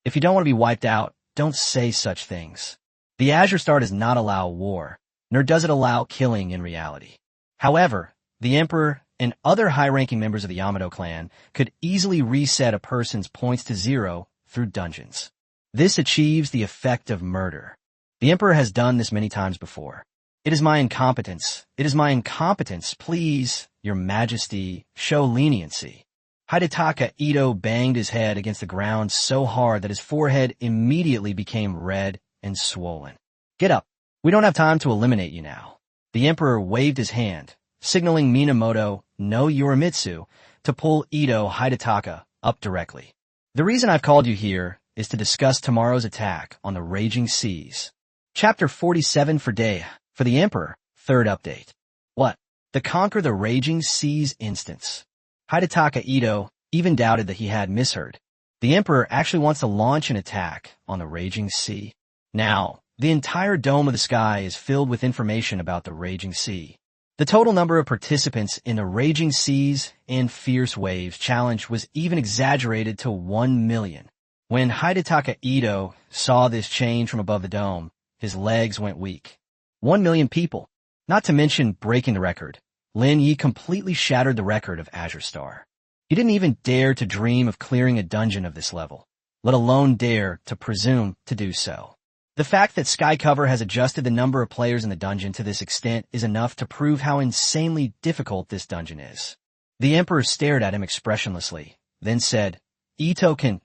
A: If you don't want to be wiped out, don't say such things. The Azure Star does not allow war, nor does it allow killing in reality. However, the Emperor and other high-ranking members of the Yamato clan could easily reset a person's points to 0 through dungeons. This achieves the effect of murder. The Emperor has done this many times before. It is my incompetence. It is my incompetence. Please, Your Majesty, show leniency. Hidetaka Ito banged his head against the ground so hard that his forehead immediately became red and swollen. Get up. We don't have time to eliminate you now. The Emperor waved his hand, signaling Minamoto no Yorimitsu to pull Ito Hidetaka up directly. The reason I've called you here is to discuss tomorrow's attack on the Raging Seas. Chapter 47 for Day, for the Emperor, third update. What? The Conquer the Raging Seas instance. Hidetaka Ito even doubted that he had misheard. The Emperor actually wants to launch an attack on the Raging Sea. Now, the entire dome of the sky is filled with information about the Raging Sea. The total number of participants in the Raging Seas and Fierce Waves challenge was even exaggerated to 1 million. When Hidetaka Ito saw this change from above the dome, his legs went weak. 1 million people, not to mention breaking the record. Lin Ye completely shattered the record of Azure Star. He didn't even dare to dream of clearing a dungeon of this level, let alone dare to presume to do so. The fact that Skycover has adjusted the number of players in the dungeon to this extent is enough to prove how insanely difficult this dungeon is. The Emperor stared at him expressionlessly, then said, "Ito-kun,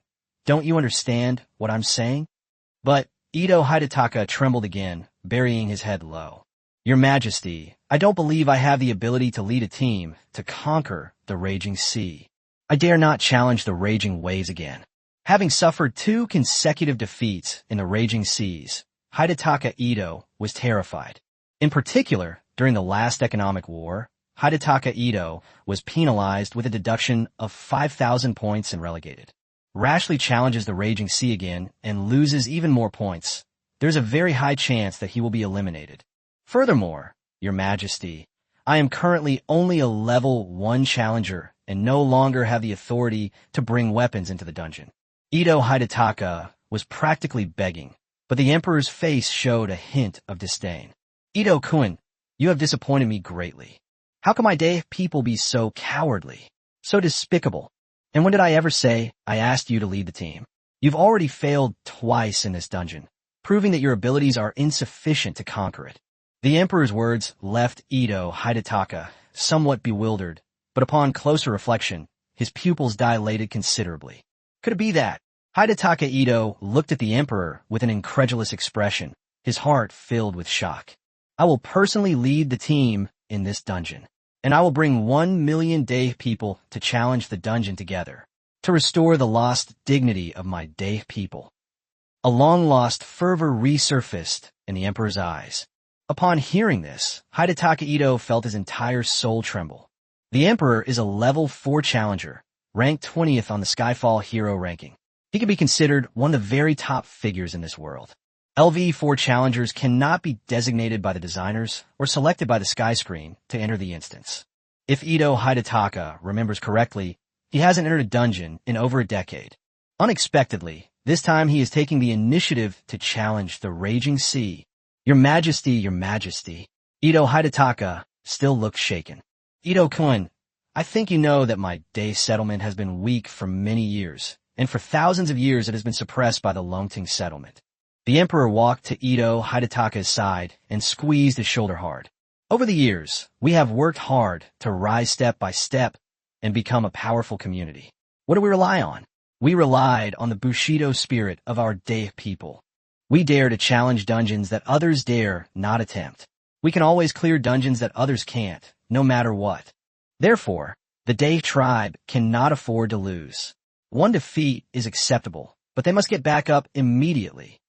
A: don't you understand what I'm saying?" But Ito Hidetaka trembled again, burying his head low. "Your Majesty, I don't believe I have the ability to lead a team to conquer the Raging Sea. I dare not challenge the Raging Waves again." Having suffered 2 consecutive defeats in the Raging Seas, Hidetaka Ito was terrified. In particular, during the last economic war, Hidetaka Ito was penalized with a deduction of 5,000 points and relegated. Rashly challenges the Raging Sea again and loses even more points. There's a very high chance that he will be eliminated. Furthermore, Your Majesty, I am currently only a level 1 challenger and no longer have the authority to bring weapons into the dungeon. Ito Hidetaka was practically begging, but the Emperor's face showed a hint of disdain. "Ito-kun, you have disappointed me greatly. How can my Day people be so cowardly, so despicable? And when did I ever say I asked you to lead the team? You've already failed twice in this dungeon, proving that your abilities are insufficient to conquer it." The Emperor's words left Ito Hidetaka somewhat bewildered, but upon closer reflection, his pupils dilated considerably. Could it be that? Hidetaka Ito looked at the Emperor with an incredulous expression, his heart filled with shock. "I will personally lead the team in this dungeon, and I will bring 1 million Day people to challenge the dungeon together, to restore the lost dignity of my Day people." A long-lost fervor resurfaced in the Emperor's eyes. Upon hearing this, Hidetaka Ito felt his entire soul tremble. The Emperor is a level 4 challenger, ranked 20th on the Skyfall hero ranking. He can be considered one of the very top figures in this world. LV4 challengers cannot be designated by the designers or selected by the sky screen to enter the instance. If Ito Hidetaka remembers correctly, he hasn't entered a dungeon in over a decade. Unexpectedly, this time he is taking the initiative to challenge the Raging Sea. "Your Majesty, Your Majesty." Ito Hidetaka still looks shaken. "Ito-kun, I think you know that my Day settlement has been weak for many years, and for thousands of years it has been suppressed by the Longting settlement." The Emperor walked to Ito Hidetaka's side and squeezed his shoulder hard. "Over the years, we have worked hard to rise step by step and become a powerful community. What do we rely on? We relied on the Bushido spirit of our Day people. We dare to challenge dungeons that others dare not attempt. We can always clear dungeons that others can't, no matter what. Therefore, the Day tribe cannot afford to lose. One defeat is acceptable, but they must get back up immediately."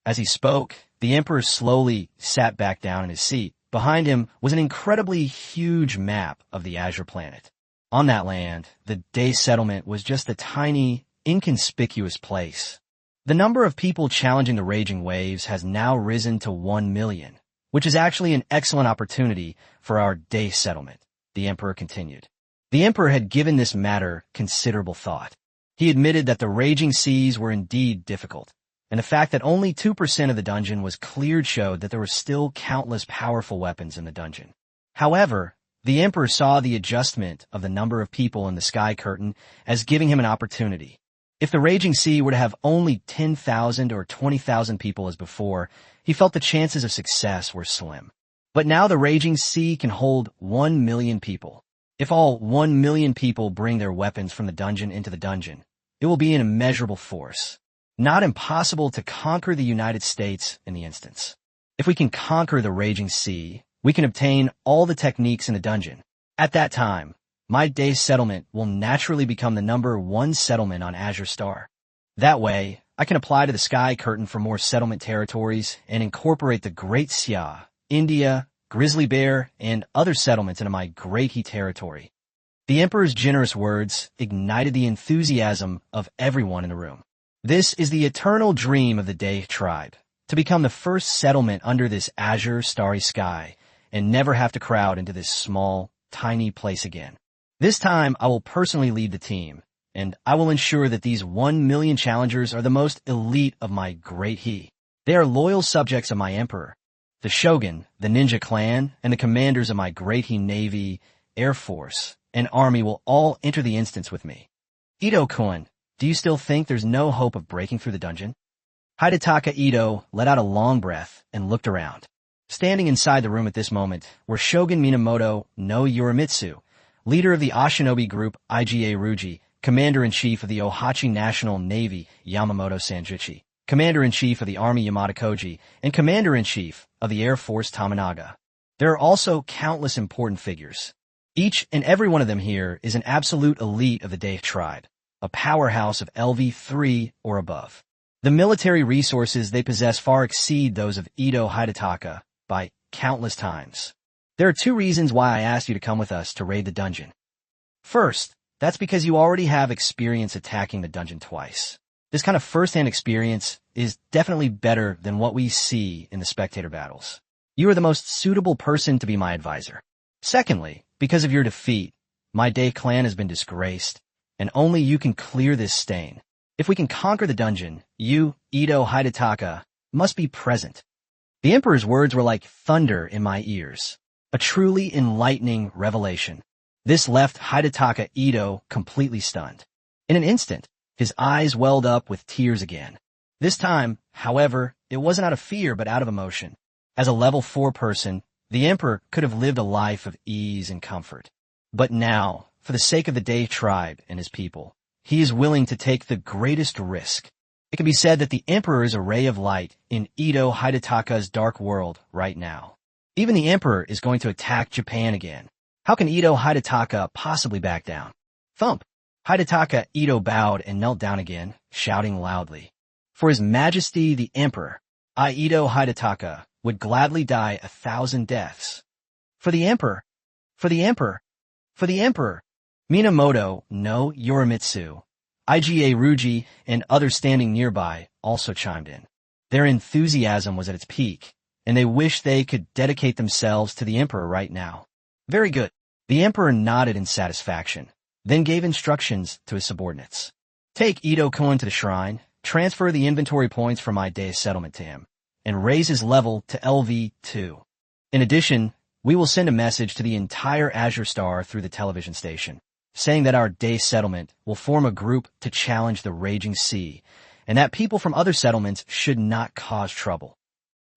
A: As he spoke, the Emperor slowly sat back down in his seat. Behind him was an incredibly huge map of the Azure planet. On that land, the Day settlement was just a tiny, inconspicuous place. The number of people challenging the Raging Waves has now risen to 1 million, which is actually an excellent opportunity for our Day settlement, the Emperor continued. The Emperor had given this matter considerable thought. He admitted that the Raging Seas were indeed difficult, and the fact that only 2% of the dungeon was cleared showed that there were still countless powerful weapons in the dungeon. However, the Emperor saw the adjustment of the number of people in the Sky Curtain as giving him an opportunity. If the Raging Sea were to have only 10,000 or 20,000 people as before, he felt the chances of success were slim. But now the Raging Sea can hold 1 million people. If all 1 million people bring their weapons from the dungeon into the dungeon, it will be an immeasurable force. Not impossible to conquer the United States in the instance. If we can conquer the Raging Sea, we can obtain all the techniques in the dungeon. At that time, my Day settlement will naturally become the number 1 settlement on Azure Star. That way, I can apply to the Sky Curtain for more settlement territories and incorporate the Great Xia, India, Grizzly Bear, and other settlements into my Great He territory. The Emperor's generous words ignited the enthusiasm of everyone in the room. This is the eternal dream of the Day tribe, to become the first settlement under this azure starry sky and never have to crowd into this small, tiny place again. This time, I will personally lead the team, and I will ensure that these 1 million challengers are the most elite of my great he. They are loyal subjects of my emperor. The shogun, the ninja clan, and the commanders of my great he navy, air force, and army will all enter the instance with me. Ito-kun, do you still think there's no hope of breaking through the dungeon? Hidetaka Ito let out a long breath and looked around. Standing inside the room at this moment were Shogun Minamoto no Yorimitsu, leader of the Ashinobi group Iga Ruji, Commander-in-Chief of the Ohachi National Navy Yamamoto Sanjuchi, Commander-in-Chief of the Army Yamada Koji, and Commander-in-Chief of the Air Force Tamanaga. There are also countless important figures. Each and every one of them here is an absolute elite of the Dai tribe, a powerhouse of LV3 or above. The military resources they possess far exceed those of Ito Hidetaka by countless times. There are 2 reasons why I asked you to come with us to raid the dungeon. First, that's because you already have experience attacking the dungeon twice. This kind of first-hand experience is definitely better than what we see in the spectator battles. You are the most suitable person to be my advisor. Secondly, because of your defeat, my Dai clan has been disgraced, and only you can clear this stain. If we can conquer the dungeon, you, Ito Hidetaka, must be present. The Emperor's words were like thunder in my ears, a truly enlightening revelation. This left Hidetaka Ito completely stunned. In an instant, his eyes welled up with tears again. This time, however, it wasn't out of fear but out of emotion. As a level 4 person, the Emperor could have lived a life of ease and comfort. But now, for the sake of the Dai tribe and his people, he is willing to take the greatest risk. It can be said that the Emperor is a ray of light in Ito Hidetaka's dark world right now. Even the Emperor is going to attack Japan again. How can Ito Hidetaka possibly back down? Thump! Hidetaka Ito bowed and knelt down again, shouting loudly. For His Majesty the Emperor, I, Ito Hidetaka, would gladly die 1,000 deaths. For the Emperor! For the Emperor! For the Emperor! Minamoto no Yorimitsu, Iga Ruji, and others standing nearby also chimed in. Their enthusiasm was at its peak, and they wished they could dedicate themselves to the Emperor right now. Very good. The Emperor nodded in satisfaction, then gave instructions to his subordinates. Take Ito-kun to the shrine, transfer the inventory points from my Dai settlement to him, and raise his level to LV2. In addition, we will send a message to the entire Azure Star through the television station, saying that our Dai settlement will form a group to challenge the raging sea, and that people from other settlements should not cause trouble.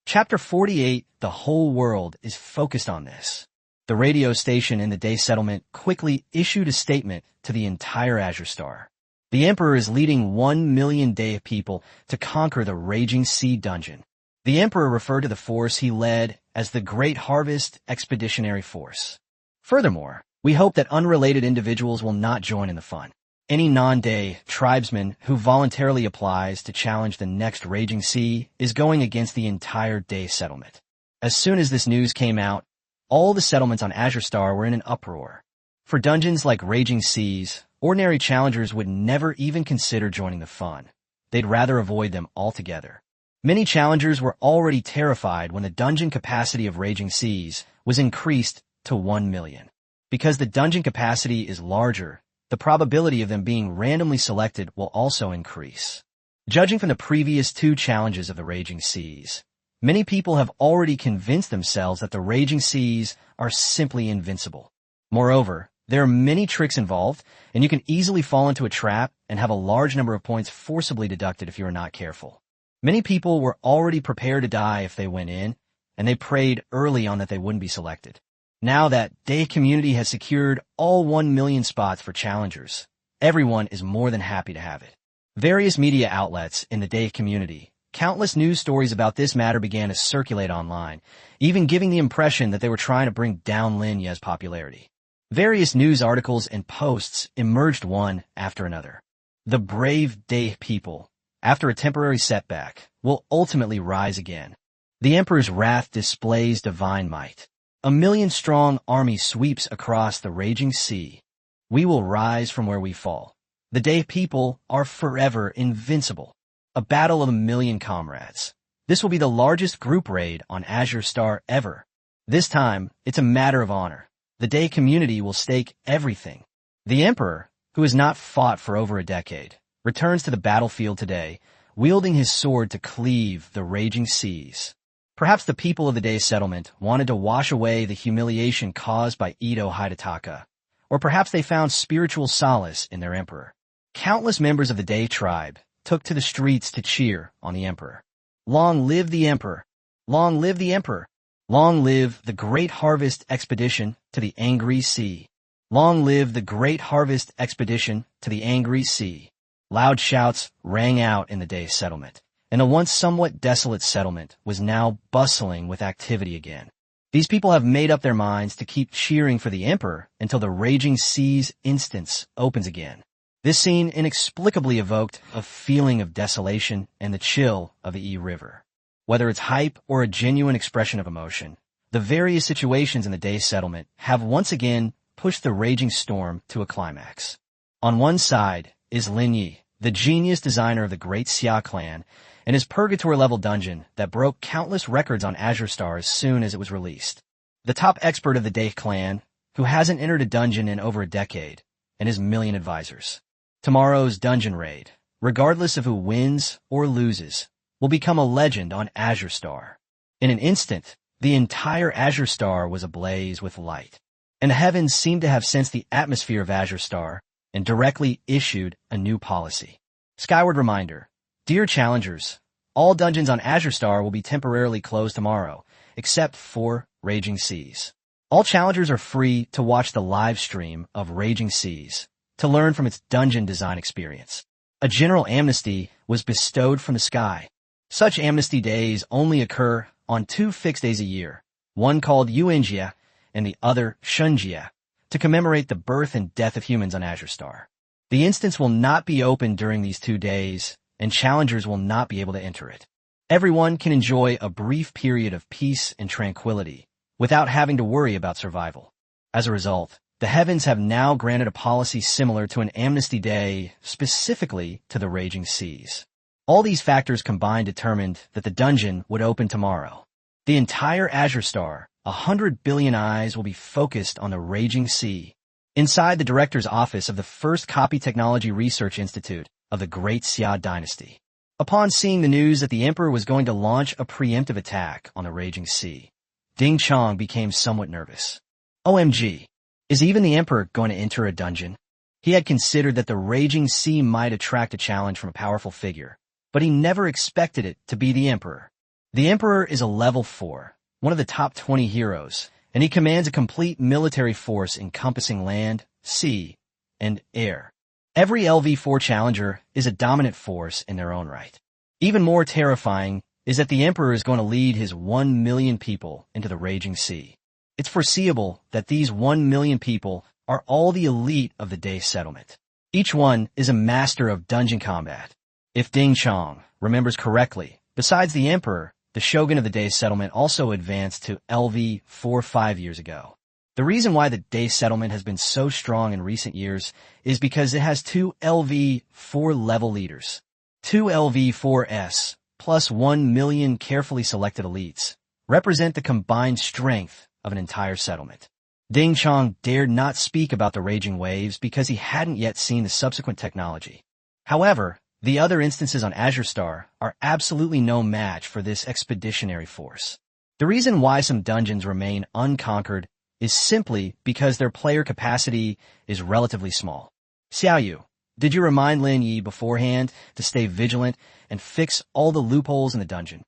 A: Chapter 48, The Whole World, is focused on this. The radio station in the Dai settlement quickly issued a statement to the entire Azure Star. The Emperor is leading 1 million Dai people to conquer the raging sea dungeon. The Emperor referred to the force he led as the Great Harvest Expeditionary Force. Furthermore, we hope that unrelated individuals will not join in the fun. Any non-Dai tribesman who voluntarily applies to challenge the next raging sea is going against the entire Dai settlement. As soon as this news came out, all the settlements on Azure Star were in an uproar. For dungeons like raging seas, ordinary challengers would never even consider joining the fun. They'd rather avoid them altogether. Many challengers were already terrified when the dungeon capacity of raging seas was increased to 1 million. Because the dungeon capacity is larger, the probability of them being randomly selected will also increase. Judging from the previous 2 challenges of the raging seas, many people have already convinced themselves that the raging seas are simply invincible. Moreover, there are many tricks involved, and you can easily fall into a trap and have a large number of points forcibly deducted if you are not careful. Many people were already prepared to die if they went in, and they prayed early on that they wouldn't be selected. Now that Dai community has secured all 1 million spots for challengers, everyone is more than happy to have it. Various media outlets in the Dai community, countless news stories about this matter began to circulate online, even giving the impression that they were trying to bring down Lin Ye's popularity. Various news articles and posts emerged one after another. The brave Dai people, after a temporary setback, will ultimately rise again. The Emperor's wrath displays divine might. A 1 million-strong army sweeps across the raging sea. We will rise from where we fall. The Dai people are forever invincible. A battle of 1 million comrades. This will be the largest group raid on Azure Star ever. This time, it's a matter of honor. The Day community will stake everything. The Emperor, who has not fought for over a decade, returns to the battlefield today, wielding his sword to cleave the raging seas. Perhaps the people of the Day settlement wanted to wash away the humiliation caused by Ito Hidataka, or perhaps they found spiritual solace in their emperor. Countless members of the Day tribe took to the streets to cheer on the emperor. Long live the emperor! Long live the emperor! Long live the great harvest expedition to the angry sea! Long live the great harvest expedition to the angry sea! Loud shouts rang out in the Day settlement, and the once somewhat desolate settlement was now bustling with activity again. These people have made up their minds to keep cheering for the emperor until the raging sea's instance opens again. This scene inexplicably evoked a feeling of desolation and the chill of the E River. Whether it's hype or a genuine expression of emotion, the various situations in the Day settlement have once again pushed the raging storm to a climax. On one side is Lin Ye, the genius designer of the Great Xia clan, and his purgatory-level dungeon that broke countless records on Azure Star as soon as it was released. The top expert of the Day clan, who hasn't entered a dungeon in over a decade, and his million advisors. Tomorrow's dungeon raid, regardless of who wins or loses, will become a legend on Azure Star. In an instant, the entire Azure Star was ablaze with light, and the heavens seemed to have sensed the atmosphere of Azure Star and directly issued a new policy. Skyward reminder. Dear challengers, all dungeons on Azure Star will be temporarily closed tomorrow, except for Raging Seas. All challengers are free to watch the live stream of Raging Seas to learn from its dungeon design experience. A general amnesty was bestowed from the sky. Such amnesty days only occur on 2 fixed days a year, one called Yuanjia and the other Shunjia, to commemorate the birth and death of humans on Azure Star. The instance will not be open during these 2 days, and challengers will not be able to enter it. Everyone can enjoy a brief period of peace and tranquility without having to worry about survival. As a result, the heavens have now granted a policy similar to an amnesty day specifically to the Raging Seas. All these factors combined determined that the dungeon would open tomorrow. The entire Azure Star, 100 billion eyes, will be focused on the Raging Sea. Inside the director's office of the first Copy Technology Research Institute of the Great Xia Dynasty. Upon seeing the news that the emperor was going to launch a preemptive attack on the Raging Sea, Ding Chong became somewhat nervous. OMG, is even the emperor going to enter a dungeon? He had considered that the Raging Sea might attract a challenge from a powerful figure, but he never expected it to be the emperor. The emperor is a level 4, one of the top 20 heroes, and he commands a complete military force encompassing land, sea, and air. Every LV4 challenger is a dominant force in their own right. Even more terrifying is that the emperor is going to lead his 1 million people into the Raging Sea. It's foreseeable that these 1 million people are all the elite of the Day settlement. Each one is a master of dungeon combat. If Ding Chong remembers correctly, besides the emperor, the shogun of the Day settlement also advanced to LV4 5 years ago. The reason why the Day settlement has been so strong in recent years is because it has 2 LV4 level leaders. 2 LV4s plus 1 million carefully selected elites represent the combined strength of an entire settlement. Ding Chong dared not speak about the raging waves because he hadn't yet seen the subsequent technology. However, the other instances on Azure Star are absolutely no match for this expeditionary force. The reason why some dungeons remain unconquered is simply because their player capacity is relatively small. Xiaoyu, did you remind Lin Ye beforehand to stay vigilant and fix all the loopholes in the dungeon?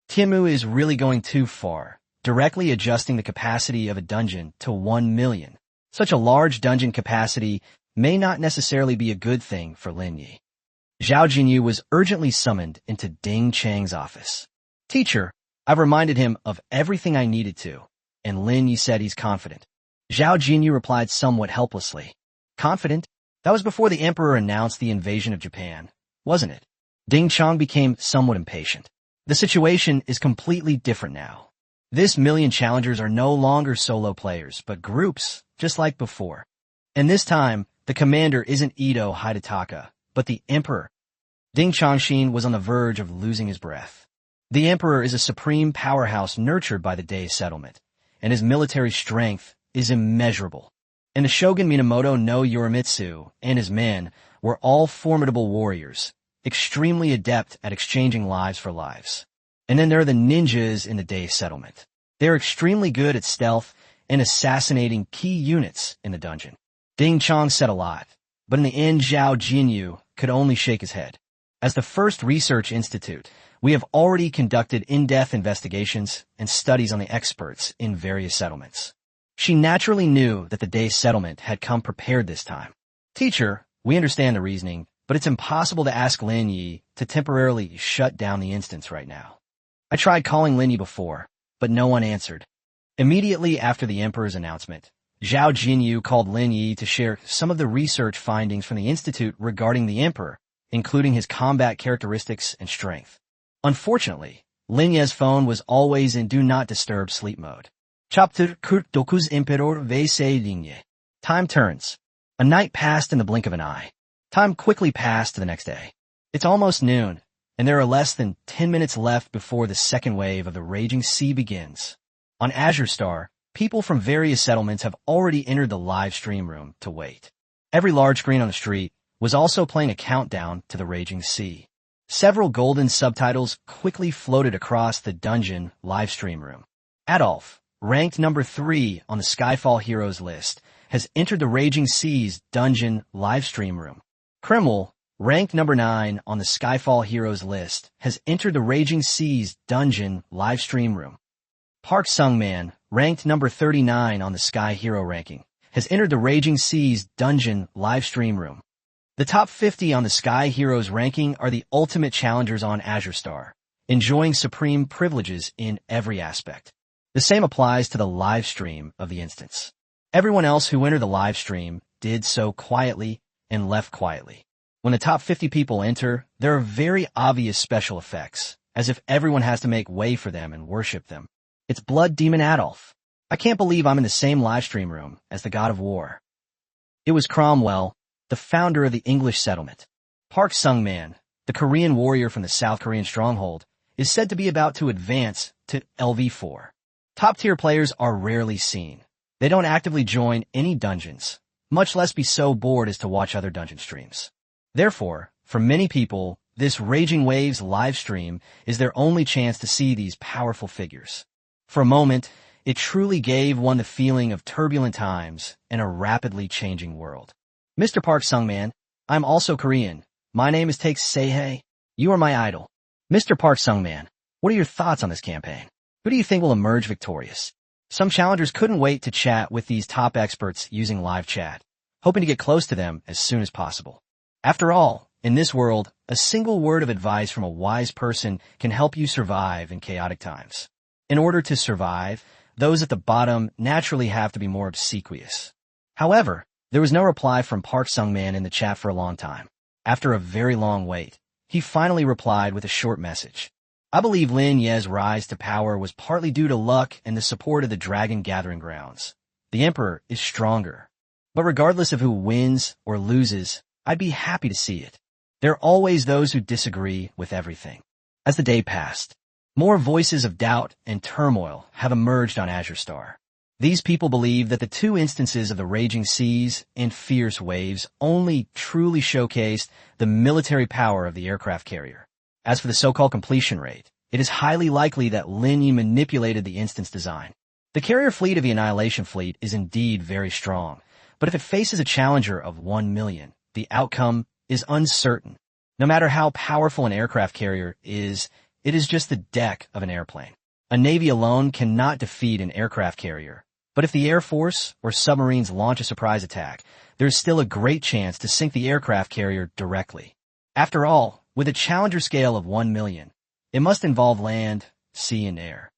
A: Timu is really going too far, directly adjusting the capacity of a dungeon to 1 million. Such a large dungeon capacity may not necessarily be a good thing for Lin Ye. Zhao Jinyu was urgently summoned into Ding Chang's office. Teacher, I've reminded him of everything I needed to, and Lin Ye said he's confident. Zhao Jinyu replied somewhat helplessly. Confident? That was before the emperor announced the invasion of Japan, wasn't it? Ding Chong became somewhat impatient. The situation is completely different now. This million challengers are no longer solo players, but groups, just like before. And this time, the commander isn't Ito Hidataka, but the emperor. Ding Changshin was on the verge of losing his breath. The emperor is a supreme powerhouse nurtured by the Day settlement, and his military strength is immeasurable. And the Shogun Minamoto no Yorimitsu and his men were all formidable warriors, extremely adept at exchanging lives for lives. And then there are the ninjas in the Day settlement. They're extremely good at stealth and assassinating key units in the dungeon. Ding Chong said a lot, but in the end Zhao Jinyu could only shake his head. As the first research institute, we have already conducted in-depth investigations and studies on the experts in various settlements. She naturally knew that the Day settlement had come prepared this time. Teacher, we understand the reasoning, but it's impossible to ask Lin Ye to temporarily shut down the instance right now. I tried calling Lin Ye before, but no one answered. Immediately after the Emperor's announcement, Zhao Jinyu called Lin Ye to share some of the research findings from the Institute regarding the Emperor, including his combat characteristics and strength. Unfortunately, Lin Ye's phone was always in Do Not Disturb sleep mode. Chapter Kurt Doku's Emperor Veisei Lin Ye. Time turns. A night passed in the blink of an eye. Time quickly passed to the next day. It's almost noon, and there are less than 10 minutes left before the second wave of the raging sea begins. On Azure Star, people from various settlements have already entered the live stream room to wait. Every large screen on the street was also playing a countdown to the raging sea. Several golden subtitles quickly floated across the dungeon live stream room. Adolf, ranked number 3 on the Skyfall Heroes list, has entered the Raging Seas dungeon live stream room. Kreml, ranked number 9 on the Skyfall Heroes list, has entered the Raging Seas dungeon live stream room. Park Sung-man, ranked number 39 on the Sky Hero ranking, has entered the Raging Seas dungeon live stream room. The top 50 on the Sky Heroes ranking are the ultimate challengers on Azure Star, enjoying supreme privileges in every aspect. The same applies to the live stream of the instance. Everyone else who entered the live stream did so quietly and left quietly. When the top 50 people enter, there are very obvious special effects, as if everyone has to make way for them and worship them. It's Blood Demon Adolf. I can't believe I'm in the same live stream room as the God of War. It was Cromwell, the founder of the English settlement. Park Sung-man, the Korean warrior from the South Korean stronghold, is said to be about to advance to LV4. Top-tier players are rarely seen. They don't actively join any dungeons, much less be so bored as to watch other dungeon streams. Therefore, for many people, this Raging Waves live stream is their only chance to see these powerful figures. For a moment, it truly gave one the feeling of turbulent times and a rapidly changing world. Mr. Park Sung-man, I'm also Korean. My name is Take Sehei. You are my idol. Mr. Park Sung-man, what are your thoughts on this campaign? Who do you think will emerge victorious? Some challengers couldn't wait to chat with these top experts using live chat, hoping to get close to them as soon as possible. After all, in this world, a single word of advice from a wise person can help you survive in chaotic times. In order to survive, those at the bottom naturally have to be more obsequious. However, there was no reply from Park Sung-man in the chat for a long time. After a very long wait, he finally replied with a short message. I believe Lin Ye's rise to power was partly due to luck and the support of the Dragon Gathering Grounds. The Emperor is stronger. But regardless of who wins or loses, I'd be happy to see it. There are always those who disagree with everything. As the day passed, more voices of doubt and turmoil have emerged on Azure Star. These people believe that the two instances of the Raging Seas and Fierce Waves only truly showcased the military power of the aircraft carrier. As for the so-called completion rate, it is highly likely that Lin Ye manipulated the instance design. The carrier fleet of the Annihilation Fleet is indeed very strong, but if it faces a challenger of 1 million, the outcome is uncertain. No matter how powerful an aircraft carrier is, it is just the deck of an airplane. A navy alone cannot defeat an aircraft carrier, but if the Air Force or submarines launch a surprise attack, there's still a great chance to sink the aircraft carrier directly. After all, with a challenger scale of 1 million, it must involve land, sea, and air.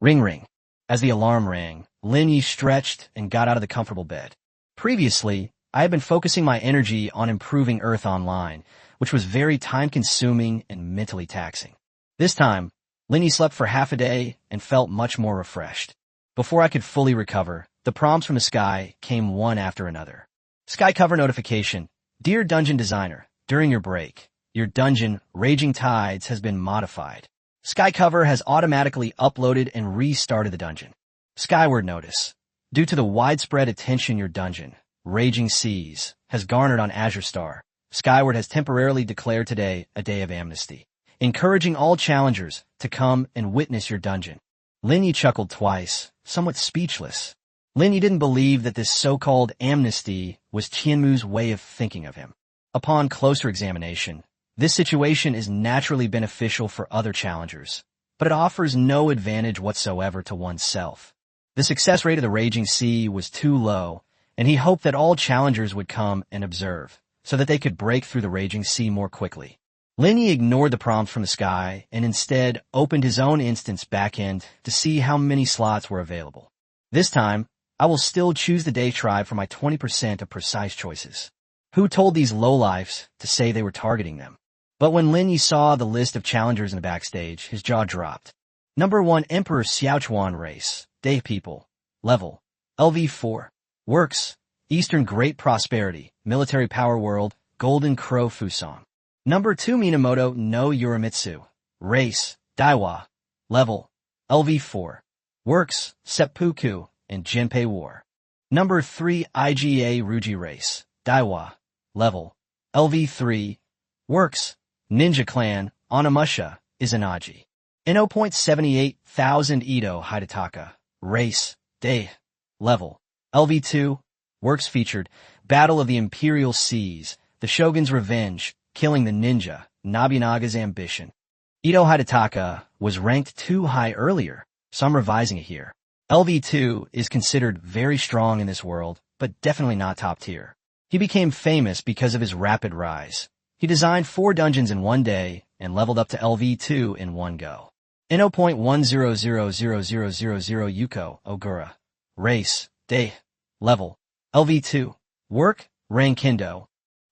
A: Ring ring. As the alarm rang, Lin Ye stretched and got out of the comfortable bed. Previously, I had been focusing my energy on improving Earth Online, which was very time-consuming and mentally taxing. This time, Lin Ye slept for half a day and felt much more refreshed. Before I could fully recover, the prompts from the sky came one after another. Sky cover notification. Dear Dungeon Designer, during your break, your dungeon, Raging Tides, has been modified. Skycover has automatically uploaded and restarted the dungeon. Skyward notice. Due to the widespread attention your dungeon, Raging Seas, has garnered on Azure Star, Skyward has temporarily declared today a day of amnesty, encouraging all challengers to come and witness your dungeon. Lin Ye chuckled twice, somewhat speechless. Lin Ye didn't believe that this so-called amnesty was Qianmu's way of thinking of him. Upon closer examination, this situation is naturally beneficial for other challengers, but it offers no advantage whatsoever to oneself. The success rate of the Raging Sea was too low, and he hoped that all challengers would come and observe, so that they could break through the Raging Sea more quickly. Lin Ye ignored the prompt from the sky and instead opened his own instance backend to see how many slots were available. This time, I will still choose the day tribe for my 20% of precise choices. Who told these lowlifes to say they were targeting them? But when Lin Ye saw the list of challengers in the backstage, his jaw dropped. Number 1, Emperor Xiaochuan race, day people, level, LV4, works, Eastern Great Prosperity, Military Power World, Golden Crow Fusang. Number 2, Minamoto no Uramitsu, race, Daiwa, level, LV4, works, Seppuku, and Jinpei War. Number 3, IGA Ruji race, Daiwa, level, LV3, works, Ninja Clan, Onimusha, Izanagi. N0.78,000 Ito Hidataka, race, day, level, LV2, works featured, Battle of the Imperial Seas, The Shogun's Revenge, Killing the Ninja, Nobunaga's Ambition. Ito Hidataka was ranked too high earlier, so I'm revising it here. LV2 is considered very strong in this world, but definitely not top tier. He became famous because of his rapid rise. He designed 4 dungeons in one day and leveled up to LV2 in one go. N0.10000000 Yuko Ogura. Race, day, level, LV2, work, Rankindo.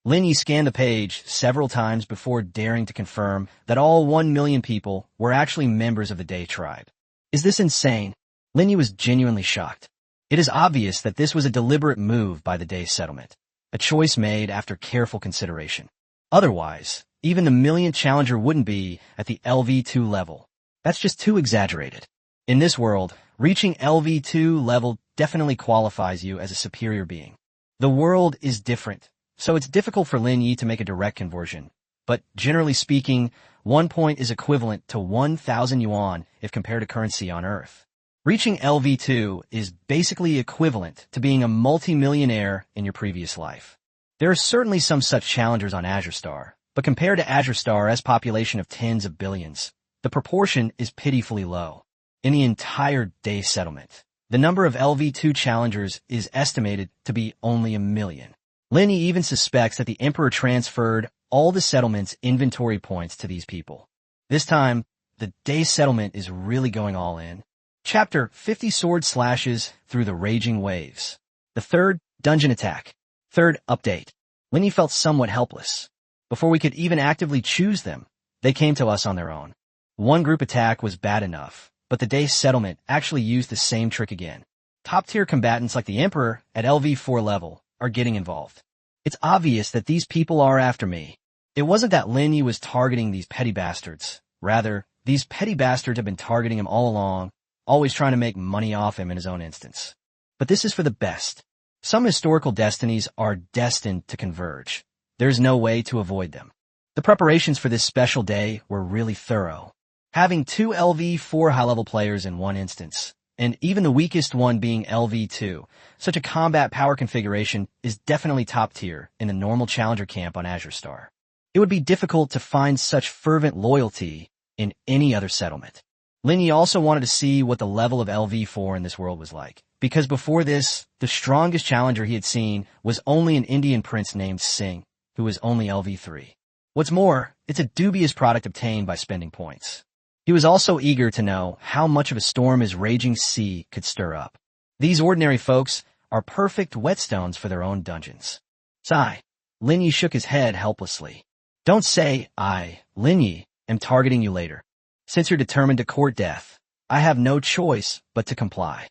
A: Lin Ye scanned the page several times before daring to confirm that all 1 million people were actually members of the Day tribe. Is this insane? Lin Ye was genuinely shocked. It is obvious that this was a deliberate move by the Day settlement, a choice made after careful consideration. Otherwise, even the millionth challenger wouldn't be at the LV2 level. That's just too exaggerated. In this world, reaching LV2 level definitely qualifies you as a superior being. The world is different, so it's difficult for Lin Ye to make a direct conversion. But generally speaking, 1 point is equivalent to 1,000 yuan if compared to currency on Earth. Reaching LV2 is basically equivalent to being a multi-millionaire in your previous life. There are certainly some such challengers on Azure Star, but compared to Azure Star's population of tens of billions, the proportion is pitifully low. In the entire Day settlement, the number of LV2 challengers is estimated to be only 1 million. Lin Ye even suspects that the Emperor transferred all the settlement's inventory points to these people. This time, the Day settlement is really going all in. Chapter 50 Sword Slashes Through the Raging Waves. The third dungeon attack. Third update. Lin Ye felt somewhat helpless. Before we could even actively choose them, they came to us on their own. One group attack was bad enough, but the Day settlement actually used the same trick again. Top-tier combatants like the Emperor at LV4 level are getting involved. It's obvious that these people are after me. It wasn't that Lin Ye was targeting these petty bastards. Rather, these petty bastards have been targeting him all along, always trying to make money off him in his own instance. But this is for the best. Some historical destinies are destined to converge. There's no way to avoid them. The preparations for this special day were really thorough. Having 2 LV4 high-level players in one instance, and even the weakest one being LV2, such a combat power configuration is definitely top tier in the normal challenger camp on Azure Star. It would be difficult to find such fervent loyalty in any other settlement. Lin Ye also wanted to see what the level of LV4 in this world was like, because before this, the strongest challenger he had seen was only an Indian prince named Singh, who was only LV3. What's more, it's a dubious product obtained by spending points. He was also eager to know how much of a storm his Raging Sea could stir up. These ordinary folks are perfect whetstones for their own dungeons. Sigh. Lin Ye shook his head helplessly. Don't say I, Lin Ye, am targeting you later. Since you're determined to court death, I have no choice but to comply.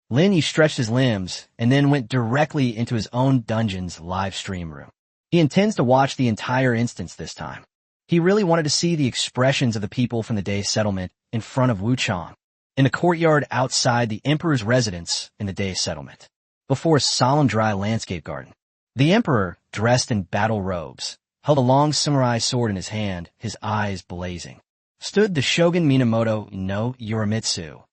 A: Lin Ye stretched his limbs and then went directly into his own dungeon's live stream room. He intends to watch the entire instance this time. He really wanted to see the expressions of the people from the Day settlement in front of Wuchang, in the courtyard outside the emperor's residence in the Day settlement, before a solemn dry landscape garden. The emperor, dressed in battle robes, held a long samurai sword in his hand, his eyes blazing. Stood the Shogun Minamoto no Yorimitsu,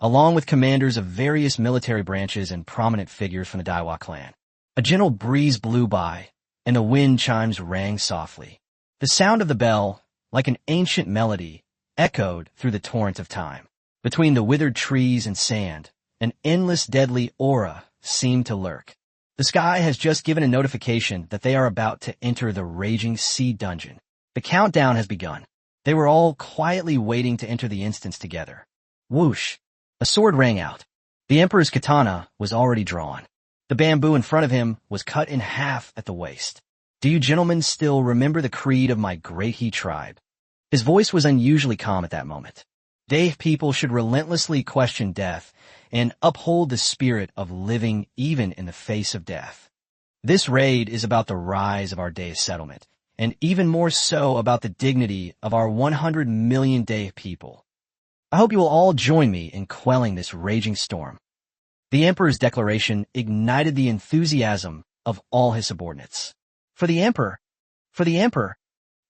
A: along with commanders of various military branches and prominent figures from the Daiwa clan. A gentle breeze blew by, and the wind chimes rang softly. The sound of the bell, like an ancient melody, echoed through the torrent of time. Between the withered trees and sand, an endless deadly aura seemed to lurk. The sky has just given a notification that they are about to enter the Raging Sea dungeon. The countdown has begun. They were all quietly waiting to enter the instance together. Whoosh! A sword rang out. The emperor's katana was already drawn. The bamboo in front of him was cut in half at the waist. Do you gentlemen still remember the creed of my great He tribe? His voice was unusually calm at that moment. Dave people should relentlessly question death and uphold the spirit of living even in the face of death. This raid is about the rise of our Day settlement, and even more so about the dignity of our 100 million Day people. I hope you will all join me in quelling this raging storm. The emperor's declaration ignited the enthusiasm of all his subordinates. For the emperor! For the emperor!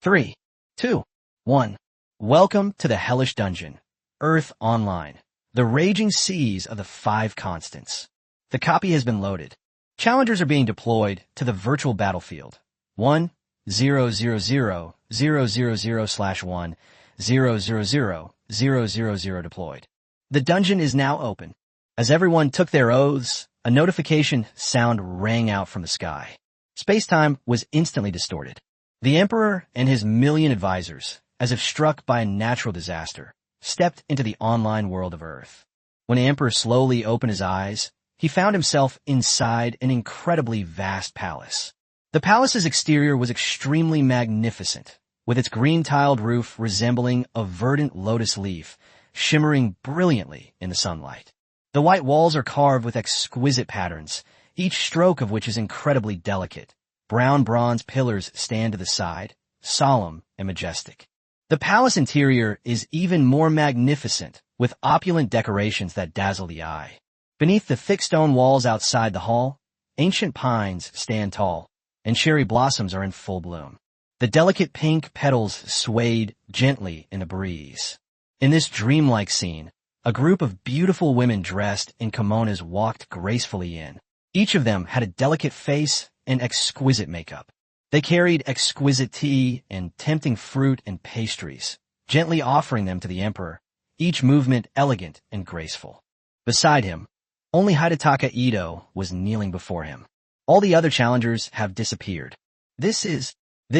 A: 3, 2, 1. Welcome to the hellish dungeon, Earth Online, the raging seas of the 5 constants. The copy has been loaded. Challengers are being deployed to the virtual battlefield. 1-000/1-000-000 deployed. The dungeon is now open. As everyone took their oaths, a notification sound rang out from the sky. Space-time was instantly distorted. The emperor and his million advisors, as if struck by a natural disaster, stepped into the online world of Earth. When the emperor slowly opened his eyes, he found himself inside an incredibly vast palace. The palace's exterior was extremely magnificent, with its green-tiled roof resembling a verdant lotus leaf, shimmering brilliantly in the sunlight. The white walls are carved with exquisite patterns, each stroke of which is incredibly delicate. Brown bronze pillars stand to the side, solemn and majestic. The palace interior is even more magnificent, with opulent decorations that dazzle the eye. Beneath the thick stone walls outside the hall, ancient pines stand tall, and cherry blossoms are in full bloom. The delicate pink petals swayed gently in the breeze. In this dreamlike scene, a group of beautiful women dressed in kimonos walked gracefully in. Each of them had a delicate face and exquisite makeup. They carried exquisite tea and tempting fruit and pastries, gently offering them to the emperor, each movement elegant and graceful. Beside him, only Hidetaka Ito was kneeling before him. All the other challengers have disappeared. This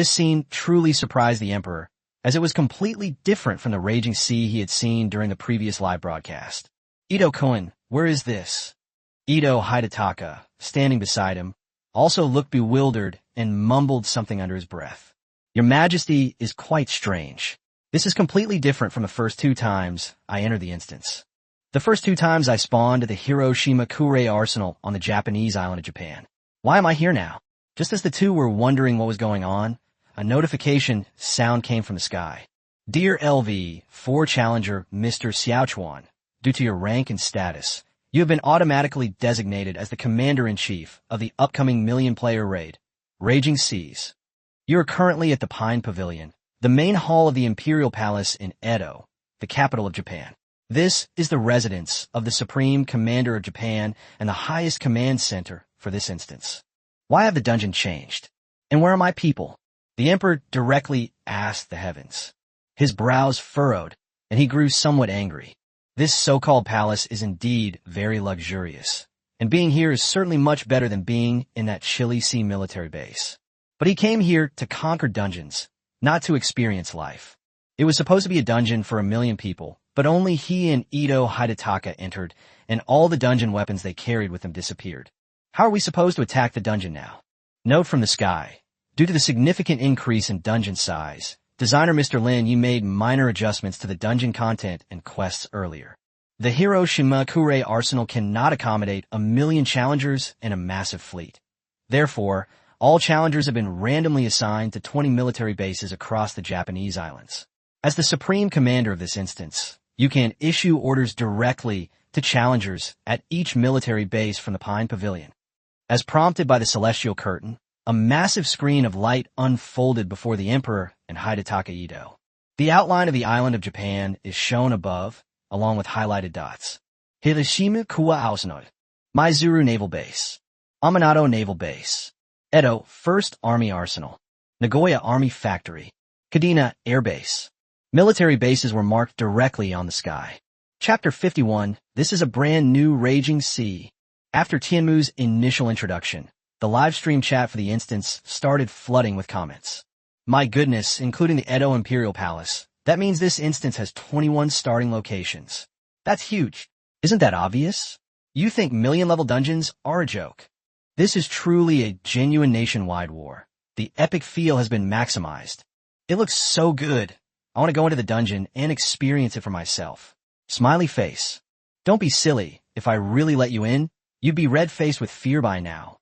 A: scene truly surprised the emperor, as it was completely different from the raging sea he had seen during the previous live broadcast. Ito-kun, where is this? Ito Hidetaka, standing beside him, also looked bewildered and mumbled something under his breath. Your Majesty is quite strange. This is completely different from the first 2 times I entered the instance. The first 2 times I spawned at the Hiroshima Kure Arsenal on the Japanese island of Japan. Why am I here now? Just as the two were wondering what was going on, a notification sound came from the sky. Dear LV4 Challenger Mr. Xiaochuan, due to your rank and status, you have been automatically designated as the Commander-in-Chief of the upcoming million-player raid, Raging Seas. You are currently at the Pine Pavilion, the main hall of the Imperial Palace in Edo, the capital of Japan. This is the residence of the Supreme Commander of Japan and the highest command center for this instance. Why have the dungeon changed? And where are my people? The Emperor directly asked the heavens. His brows furrowed, and he grew somewhat angry. This so-called palace is indeed very luxurious, and being here is certainly much better than being in that chilly sea military base. But he came here to conquer dungeons, not to experience life. It was supposed to be a dungeon for 1 million people, but only he and Ito Hidetaka entered, and all the dungeon weapons they carried with them disappeared. How are we supposed to attack the dungeon now? Note from the sky. Due to the significant increase in dungeon size, designer Mr. Lin Ye made minor adjustments to the dungeon content and quests earlier. The Hiroshima Kure Arsenal cannot accommodate 1 million challengers and a massive fleet. Therefore, All challengers have been randomly assigned to 20 military bases across the Japanese islands. As the supreme commander of this instance, you can issue orders directly to challengers at each military base from the Pine Pavilion. As prompted by the celestial curtain, a massive screen of light unfolded before the Emperor and Hidetaka Ito. The outline of the island of Japan is shown above, along with highlighted dots. Hiroshima Kuwa Ausnod, Maizuru Naval Base, Aminato Naval Base, Edo 1st Army Arsenal, Nagoya Army Factory, Kadena Air Base. Military bases were marked directly on the sky. Chapter 51, this is a brand new Raging Sea. After Tianmu's initial introduction, the livestream chat for the instance started flooding with comments. My goodness, including the Edo Imperial Palace. That means this instance has 21 starting locations. That's huge. Isn't that obvious? You think million-level dungeons are a joke. This is truly a genuine nationwide war. The epic feel has been maximized. It looks so good. I want to go into the dungeon and experience it for myself. Smiley face. Don't be silly. If I really let you in, you'd be red-faced with fear by now.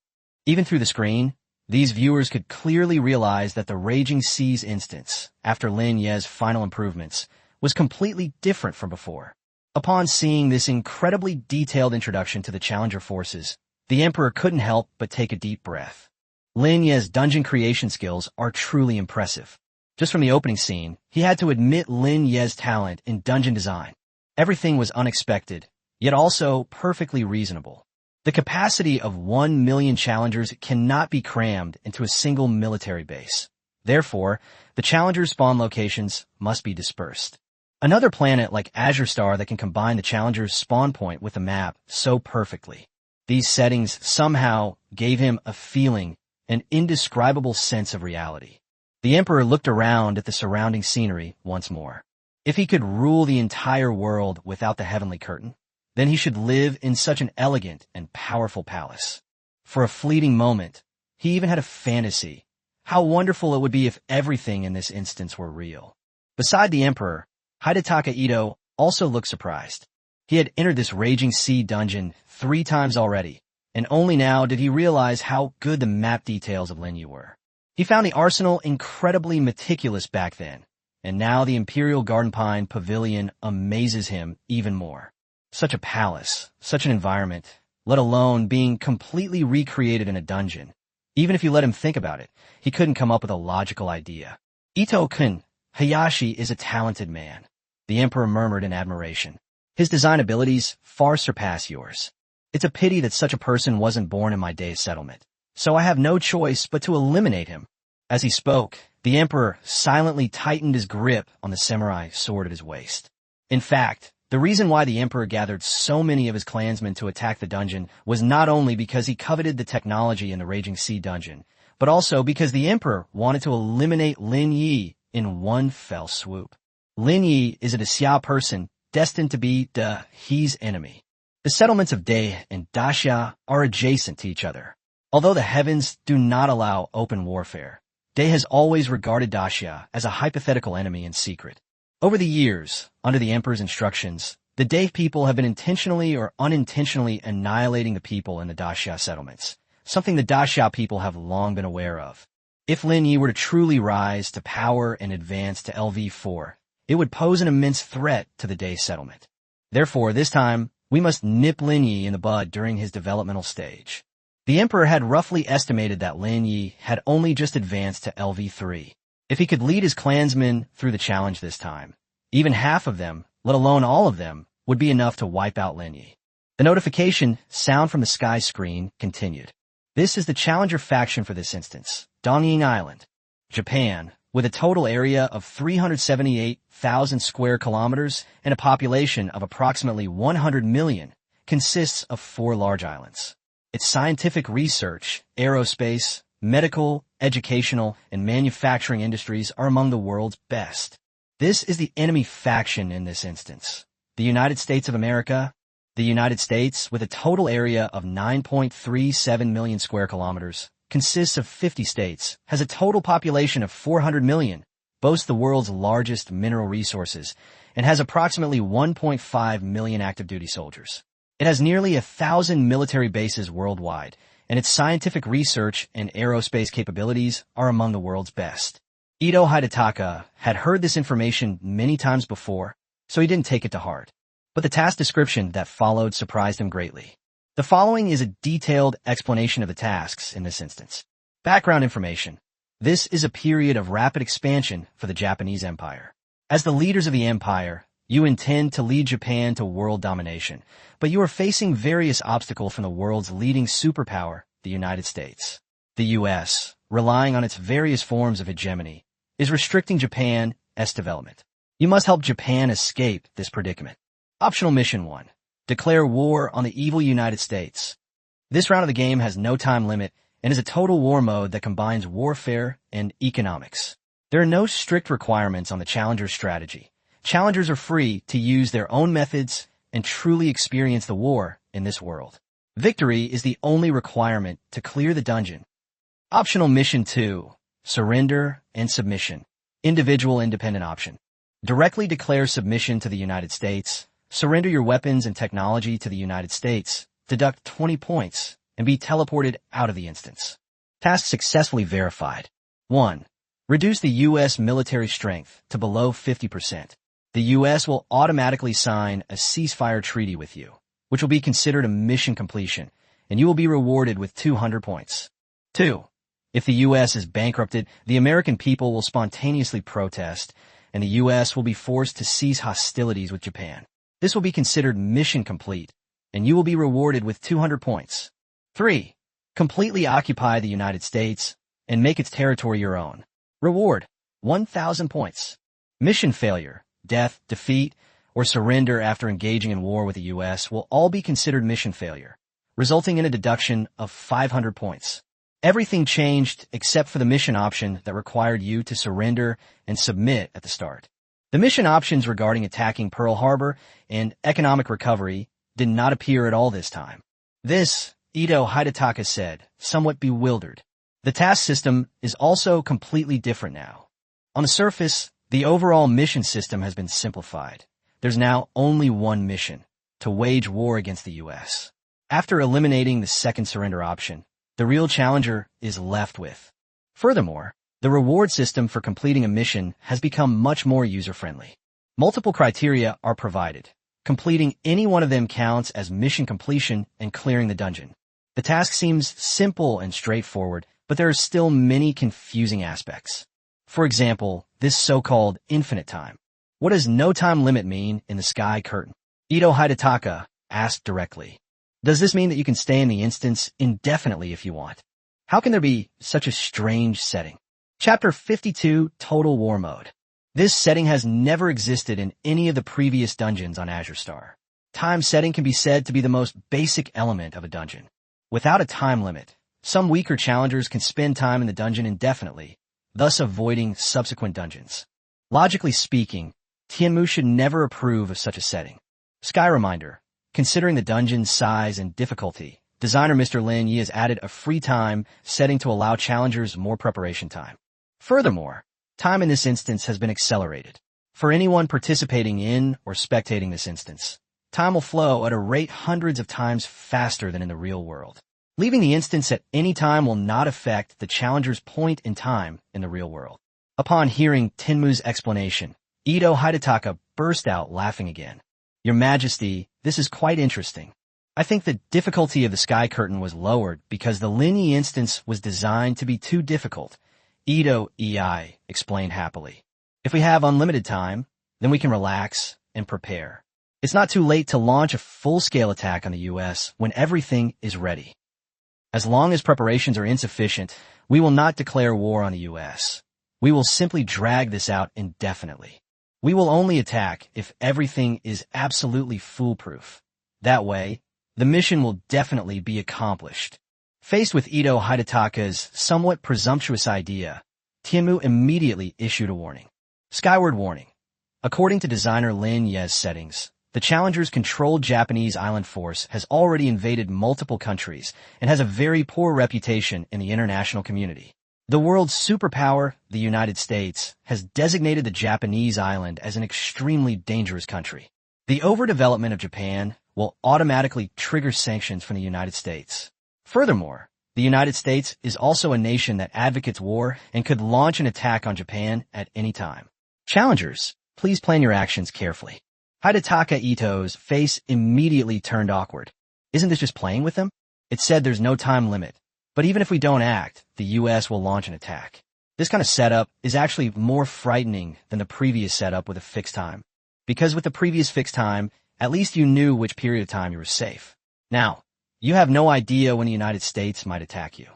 A: Even through the screen, these viewers could clearly realize that the Raging Seas instance, after Lin Ye's final improvements, was completely different from before. Upon seeing this incredibly detailed introduction to the Challenger forces, the Emperor couldn't help but take a deep breath. Lin Ye's dungeon creation skills are truly impressive. Just from the opening scene, he had to admit Lin Ye's talent in dungeon design. Everything was unexpected, yet also perfectly reasonable. The capacity of 1 million challengers cannot be crammed into a single military base. Therefore, the challengers' spawn locations must be dispersed. Another planet like Azure Star that can combine the challenger's spawn point with the map so perfectly. These settings somehow gave him a feeling, an indescribable sense of reality. The Emperor looked around at the surrounding scenery once more. If he could rule the entire world without the heavenly curtain, then he should live in such an elegant and powerful palace. For a fleeting moment, he even had a fantasy. How wonderful it would be if everything in this instance were real. Beside the Emperor, Hidetaka Ito also looked surprised. He had entered this Raging Sea dungeon 3 times already, and only now did he realize how good the map details of Lin Ye were. He found the arsenal incredibly meticulous back then, and now the Imperial Garden Pine Pavilion amazes him even more. Such a palace, such an environment, let alone being completely recreated in a dungeon. Even if you let him think about it, he couldn't come up with a logical idea. Ito-kun, Hayashi is a talented man, the Emperor murmured in admiration. His design abilities far surpass yours. It's a pity that such a person wasn't born in my day's settlement, so I have no choice but to eliminate him. As he spoke, the Emperor silently tightened his grip on the samurai sword at his waist. In fact, the reason why the Emperor gathered so many of his clansmen to attack the dungeon was not only because he coveted the technology in the Raging Sea dungeon, but also because the Emperor wanted to eliminate Lin Ye in one fell swoop. Lin Ye is a Xia person destined to be He's enemy. The settlements of Dai and Daxia are adjacent to each other. Although the heavens do not allow open warfare, Dai has always regarded Daxia as a hypothetical enemy in secret. Over the years, under the Emperor's instructions, the Dai people have been intentionally or unintentionally annihilating the people in the Daxia settlements, something the Daxia people have long been aware of. If Lin Ye were to truly rise to power and advance to LV4, it would pose an immense threat to the Dai settlement. Therefore, this time, we must nip Lin Ye in the bud during his developmental stage. The Emperor had roughly estimated that Lin Ye had only just advanced to LV3. If he could lead his clansmen through the challenge this time, even half of them, let alone all of them, would be enough to wipe out Lin Ye. The notification sound from the sky screen continued. This is the challenger faction for this instance, Dongying Island, Japan, with a total area of 378,000 square kilometers and a population of approximately 100 million, consists of 4 large islands. Its scientific research, aerospace, medical, educational, and manufacturing industries are among the world's best. This is the enemy faction in this instance. The United States of America. The United States, with a total area of 9.37 million square kilometers, consists of 50 states, has a total population of 400 million, boasts the world's largest mineral resources, and has approximately 1.5 million active duty soldiers. It has nearly 1,000 military bases worldwide, and its scientific research and aerospace capabilities are among the world's best. Ito Hidetaka had heard this information many times before, so he didn't take it to heart. But the task description that followed surprised him greatly. The following is a detailed explanation of the tasks in this instance. Background information. This is a period of rapid expansion for the Japanese Empire. As the leaders of the empire, you intend to lead Japan to world domination, but you are facing various obstacles from the world's leading superpower, the United States. The U.S., relying on its various forms of hegemony, is restricting Japan's development. You must help Japan escape this predicament. Optional Mission 1. Declare war on the evil United States. This round of the game has no time limit and is a total war mode that combines warfare and economics. There are no strict requirements on the challenger's strategy. Challengers are free to use their own methods and truly experience the war in this world. Victory is the only requirement to clear the dungeon. Optional Mission 2. Surrender and Submission. Individual independent option. Directly declare submission to the United States. Surrender your weapons and technology to the United States. Deduct 20 points and be teleported out of the instance. Task successfully verified. 1. Reduce the U.S. military strength to below 50%. The U.S. will automatically sign a ceasefire treaty with you, which will be considered a mission completion, and you will be rewarded with 200 points. 2. If the U.S. is bankrupted, the American people will spontaneously protest, and the U.S. will be forced to cease hostilities with Japan. This will be considered mission complete, and you will be rewarded with 200 points. 3. Completely occupy the United States and make its territory your own. Reward, 1,000 points. Mission failure, death, defeat, or surrender after engaging in war with the U.S. will all be considered mission failure, resulting in a deduction of 500 points. Everything changed except for the mission option that required you to surrender and submit at the start. The mission options regarding attacking Pearl Harbor and economic recovery did not appear at all this time. This, Ito Hidetaka said, somewhat bewildered. The task system is also completely different now. On the surface, the overall mission system has been simplified. There's now only one mission, to wage war against the U.S. After eliminating the second surrender option, the real challenger is left with. Furthermore, the reward system for completing a mission has become much more user-friendly. Multiple criteria are provided. Completing any one of them counts as mission completion and clearing the dungeon. The task seems simple and straightforward, but there are still many confusing aspects. For example, this so-called infinite time. What does no time limit mean in the sky curtain? Ito Hidetaka asked directly. Does this mean that you can stay in the instance indefinitely if you want? How can there be such a strange setting? Chapter 52, Total War Mode. This setting has never existed in any of the previous dungeons on Azure Star. Time setting can be said to be the most basic element of a dungeon. Without a time limit, some weaker challengers can spend time in the dungeon indefinitely, thus avoiding subsequent dungeons. Logically speaking, Tianmu should never approve of such a setting. Sky reminder. Considering the dungeon's size and difficulty, designer Mr. Lin Ye has added a free time setting to allow challengers more preparation time. Furthermore, time in this instance has been accelerated. For anyone participating in or spectating this instance, time will flow at a rate hundreds of times faster than in the real world. Leaving the instance at any time will not affect the challenger's point in time in the real world. Upon hearing Tenmu's explanation, Ito Hidetaka burst out laughing again. Your Majesty, this is quite interesting. I think the difficulty of the sky curtain was lowered because the Lin Ye instance was designed to be too difficult. Ito EI explained happily. If we have unlimited time, then we can relax and prepare. It's not too late to launch a full-scale attack on the U.S. when everything is ready. As long as preparations are insufficient, we will not declare war on the U.S. We will simply drag this out indefinitely. We will only attack if everything is absolutely foolproof. That way, the mission will definitely be accomplished. Faced with Ito Hidetaka's somewhat presumptuous idea, Tianmu immediately issued a warning. Skyward warning. According to designer Lin Ye's settings, the challenger's controlled Japanese island force has already invaded multiple countries and has a very poor reputation in the international community. The world's superpower, the United States, has designated the Japanese island as an extremely dangerous country. The overdevelopment of Japan will automatically trigger sanctions from the United States. Furthermore, The United States is also a nation that advocates war and could launch an attack on Japan at any time. Challengers, please plan your actions carefully. Hidetaka Ito's face immediately turned awkward. Isn't this just playing with them? It said there's no time limit, but even if we don't act, the U.S. will launch an attack. This kind of setup is actually more frightening than the previous setup with a fixed time. Because with the previous fixed time, at least you knew which period of time you were safe. Now, you have no idea when the United States might attack you.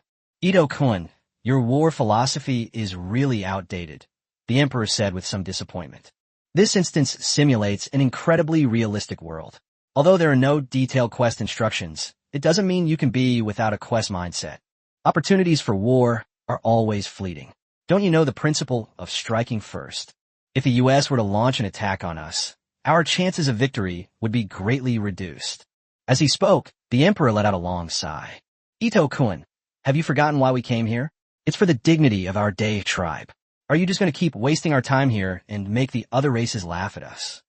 A: Ito-kun, your war philosophy is really outdated, the emperor said with some disappointment. This instance simulates an incredibly realistic world. Although there are no detailed quest instructions, it doesn't mean you can be without a quest mindset. Opportunities for war are always fleeting. Don't you know the principle of striking first? If the U.S. were to launch an attack on us, our chances of victory would be greatly reduced. As he spoke, the emperor let out a long sigh. Ito-kun, have you forgotten why we came here? It's for the dignity of our Dai tribe. Are you just going to keep wasting our time here and make the other races laugh at us?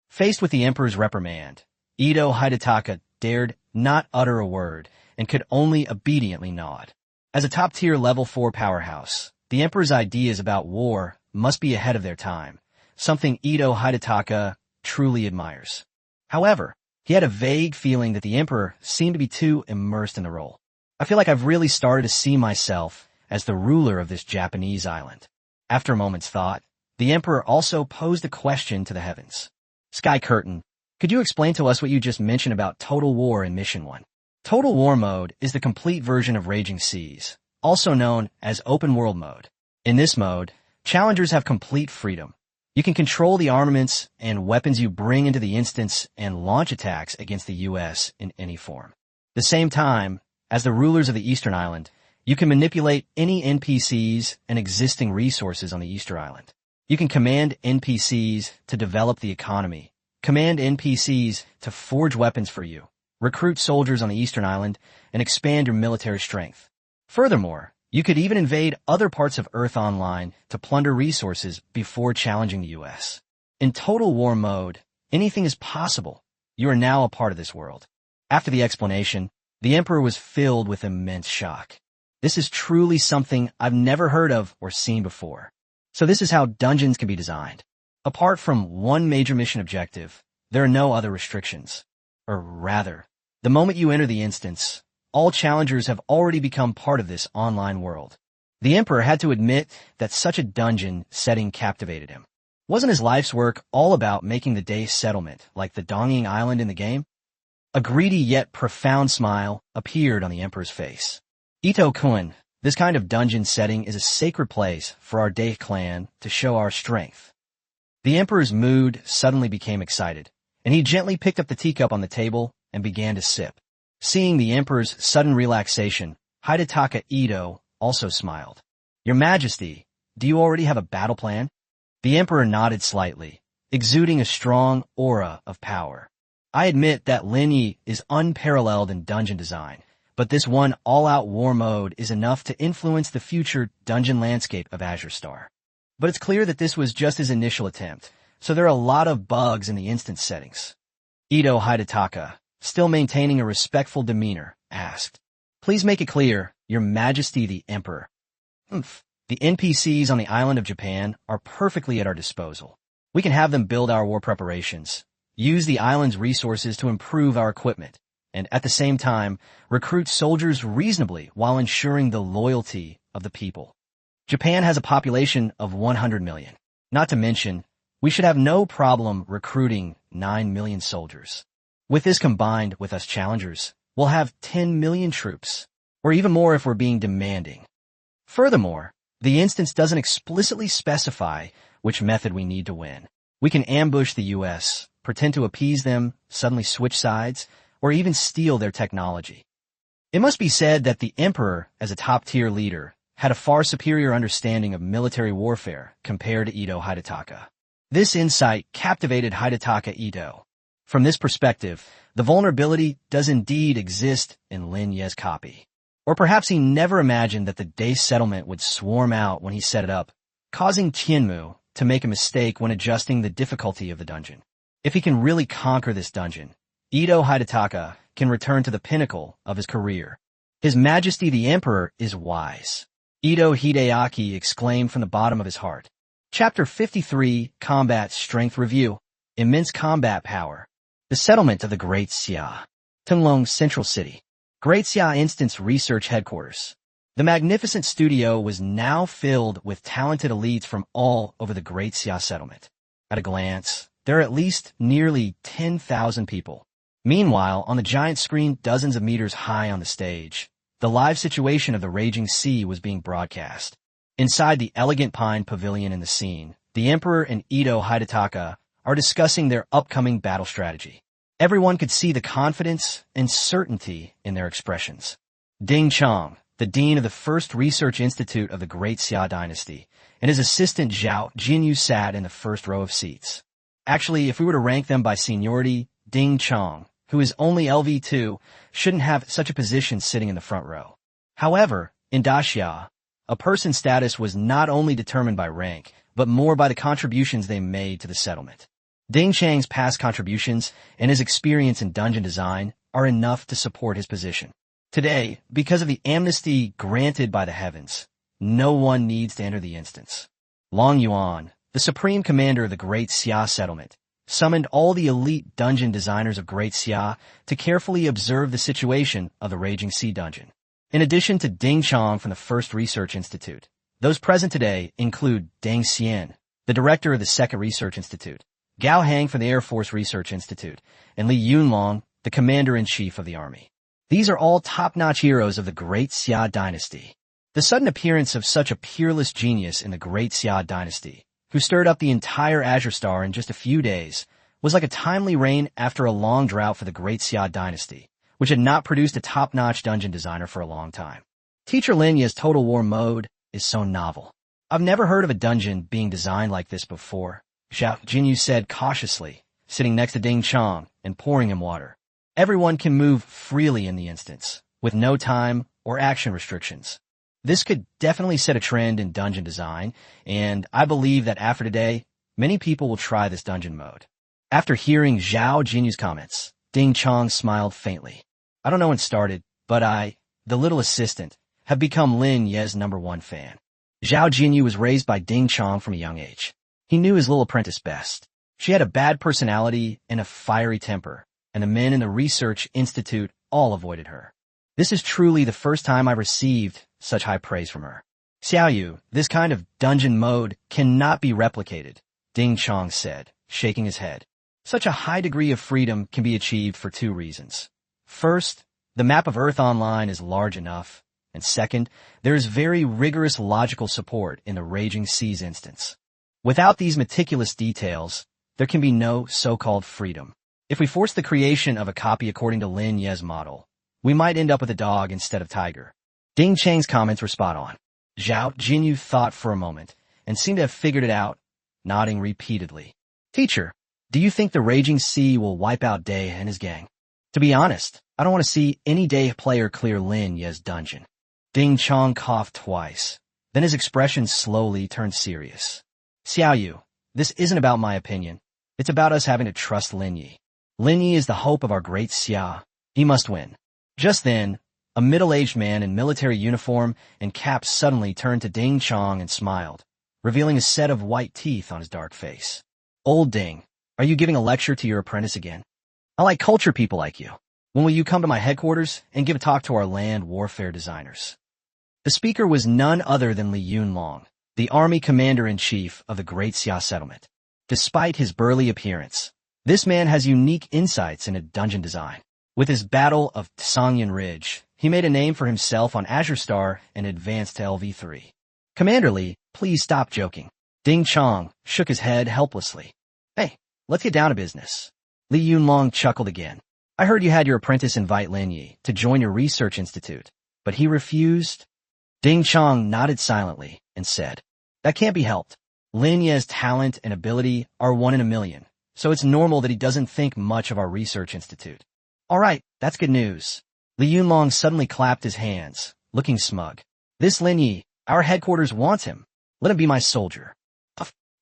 A: Faced with the emperor's reprimand, Ito Hidetaka dared not utter a word and could only obediently nod. As a top-tier level 4 powerhouse, the emperor's ideas about war must be ahead of their time, something Ito Hidetaka truly admires. However, he had a vague feeling that the emperor seemed to be too immersed in the role. I feel like I've really started to see myself as the ruler of this Japanese island. After a moment's thought, the emperor also posed a question to the heavens. Sky Curtain, could you explain to us what you just mentioned about Total War in Mission 1? Total War Mode is the complete version of Raging Seas, also known as Open World Mode. In this mode, challengers have complete freedom. You can control the armaments and weapons you bring into the instance and launch attacks against the U.S. in any form. At the same time, as the rulers of the Eastern Island, you can manipulate any NPCs and existing resources on the Easter Island. You can command NPCs to develop the economy, command NPCs to forge weapons for you, recruit soldiers on the Eastern Island, and expand your military strength. Furthermore, you could even invade other parts of Earth Online to plunder resources before challenging the U.S. In Total War Mode, anything is possible. You are now a part of this world. After the explanation, the Emperor was filled with immense shock. This is truly something I've never heard of or seen before. So this is how dungeons can be designed. Apart from one major mission objective, there are no other restrictions. Or rather, the moment you enter the instance, all challengers have already become part of this online world. The Emperor had to admit that such a dungeon setting captivated him. Wasn't his life's work all about making the Dai settlement like the Donging Island in the game? A greedy yet profound smile appeared on the Emperor's face. Ito-kun, this kind of dungeon setting is a sacred place for our Dai clan to show our strength. The Emperor's mood suddenly became excited, and he gently picked up the teacup on the table and began to sip. Seeing the Emperor's sudden relaxation, Hidetaka Ito also smiled. Your Majesty, do you already have a battle plan? The Emperor nodded slightly, exuding a strong aura of power. I admit that Lin Ye is unparalleled in dungeon design, but this one all-out war mode is enough to influence the future dungeon landscape of Azure Star. But it's clear that this was just his initial attempt, so there are a lot of bugs in the instance settings. Ito Hidetaka, still maintaining a respectful demeanor, asked, Please make it clear, Your Majesty the Emperor. The NPCs on the island of Japan are perfectly at our disposal. We can have them build our war preparations, use the island's resources to improve our equipment, and at the same time, recruit soldiers reasonably while ensuring the loyalty of the people. Japan has a population of 100 million. Not to mention, we should have no problem recruiting 9 million soldiers. With this combined with us challengers, we'll have 10 million troops, or even more if we're being demanding. Furthermore, the instance doesn't explicitly specify which method we need to win. We can ambush the U.S., pretend to appease them, suddenly switch sides, or even steal their technology. It must be said that the Emperor, as a top-tier leader, had a far superior understanding of military warfare compared to Ito Hidetaka. This insight captivated Hidetaka Ito. From this perspective, the vulnerability does indeed exist in Lin Ye's copy. Or perhaps he never imagined that the Dai settlement would swarm out when he set it up, causing Tianmu to make a mistake when adjusting the difficulty of the dungeon. If he can really conquer this dungeon, Ito Hidetaka can return to the pinnacle of his career. His Majesty the Emperor is wise. Ito Hideaki exclaimed from the bottom of his heart. Chapter 53, Combat Strength Review. Immense combat power. The settlement of the Great Xia. Tunglong Central City. Great Xia Instance Research Headquarters. The magnificent studio was now filled with talented elites from all over the Great Xia settlement. At a glance, there are at least nearly 10,000 people. Meanwhile, on the giant screen dozens of meters high on the stage, the live situation of the raging sea was being broadcast. Inside the elegant pine pavilion in the scene, the Emperor and Ito Hidataka are discussing their upcoming battle strategy. Everyone could see the confidence and certainty in their expressions. Ding Chong, the dean of the First Research Institute of the Great Xia Dynasty, and his assistant Zhao Jinyu sat in the first row of seats. Actually, if we were to rank them by seniority, Ding Chong, who is only LV2, shouldn't have such a position sitting in the front row. However, in Daxia, a person's status was not only determined by rank, but more by the contributions they made to the settlement. Ding Chang's past contributions and his experience in dungeon design are enough to support his position. Today, because of the amnesty granted by the heavens, no one needs to enter the instance. Long Yuan, the supreme commander of the Great Xia settlement, summoned all the elite dungeon designers of Great Xia to carefully observe the situation of the Raging Sea dungeon. In addition to Ding Chong from the First Research Institute, those present today include Deng Xian, the director of the Second Research Institute, Gao Hang from the Air Force Research Institute, and Li Yunlong, the commander-in-chief of the army. These are all top-notch heroes of the Great Xia dynasty. The sudden appearance of such a peerless genius in the Great Xia dynasty, who stirred up the entire Azure Star in just a few days, was like a timely rain after a long drought for the Great Xia dynasty, which had not produced a top-notch dungeon designer for a long time. Teacher Lin Ye's Total War mode is so novel. I've never heard of a dungeon being designed like this before, Zhao Jinyu said cautiously, sitting next to Ding Chong and pouring him water. Everyone can move freely in the instance, with no time or action restrictions. This could definitely set a trend in dungeon design, and I believe that after today, many people will try this dungeon mode. After hearing Zhao Jinyu's comments, Ding Chong smiled faintly. I don't know when it started, but I, the little assistant, have become Lin Ye's #1 fan. Zhao Jinyu was raised by Ding Chong from a young age. He knew his little apprentice best. She had a bad personality and a fiery temper, and the men in the Research Institute all avoided her. This is truly the first time I received such high praise from her. Xiaoyu, this kind of dungeon mode cannot be replicated, Ding Chong said, shaking his head. Such a high degree of freedom can be achieved for 2 reasons. First, the map of Earth Online is large enough, and second, there is very rigorous logical support in the Raging Seas instance. Without these meticulous details, there can be no so-called freedom. If we force the creation of a copy according to Lin Ye's model, we might end up with a dog instead of tiger. Ding Chang's comments were spot on. Zhao Jinyu thought for a moment and seemed to have figured it out, nodding repeatedly. Teacher, do you think the Raging Sea will wipe out Day and his gang? To be honest, I don't want to see any Day player clear Lin Ye's dungeon. Ding Chong coughed twice. Then his expression slowly turned serious. Xiaoyu, this isn't about my opinion. It's about us having to trust Lin Ye. Lin Ye is the hope of our Great Xia. He must win. Just then, a middle-aged man in military uniform and cap suddenly turned to Ding Chong and smiled, revealing a set of white teeth on his dark face. Old Ding, are you giving a lecture to your apprentice again? I like culture people like you. When will you come to my headquarters and give a talk to our land warfare designers? The speaker was none other than Li Yunlong, the army commander-in-chief of the Great Xia settlement. Despite his burly appearance, this man has unique insights into dungeon design. With his Battle of Tsangyan Ridge, he made a name for himself on Azure Star and advanced to LV3. Commander Li, please stop joking. Ding Chong shook his head helplessly. Hey, let's get down to business. Li Yunlong chuckled again. I heard you had your apprentice invite Lin Ye to join your research institute, but he refused. Ding Chong nodded silently and said, that can't be helped. Lin Ye's talent and ability are 1 in a million, so it's normal that he doesn't think much of our research institute. All right, that's good news. Li Yunlong suddenly clapped his hands, looking smug. This Lin Ye, our headquarters wants him. Let him be my soldier.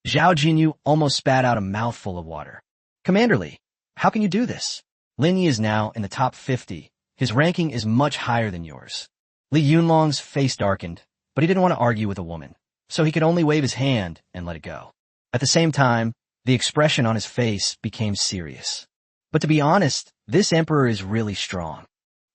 A: Zhao Jinyu almost spat out a mouthful of water. Commander Li, how can you do this? Lin Ye is now in the top 50 His ranking is much higher than yours." Li Yunlong's face darkened, but he didn't want to argue with a woman, so he could only wave his hand and let it go. At the same time, the expression on his face became serious. "But to be honest, this emperor is really strong."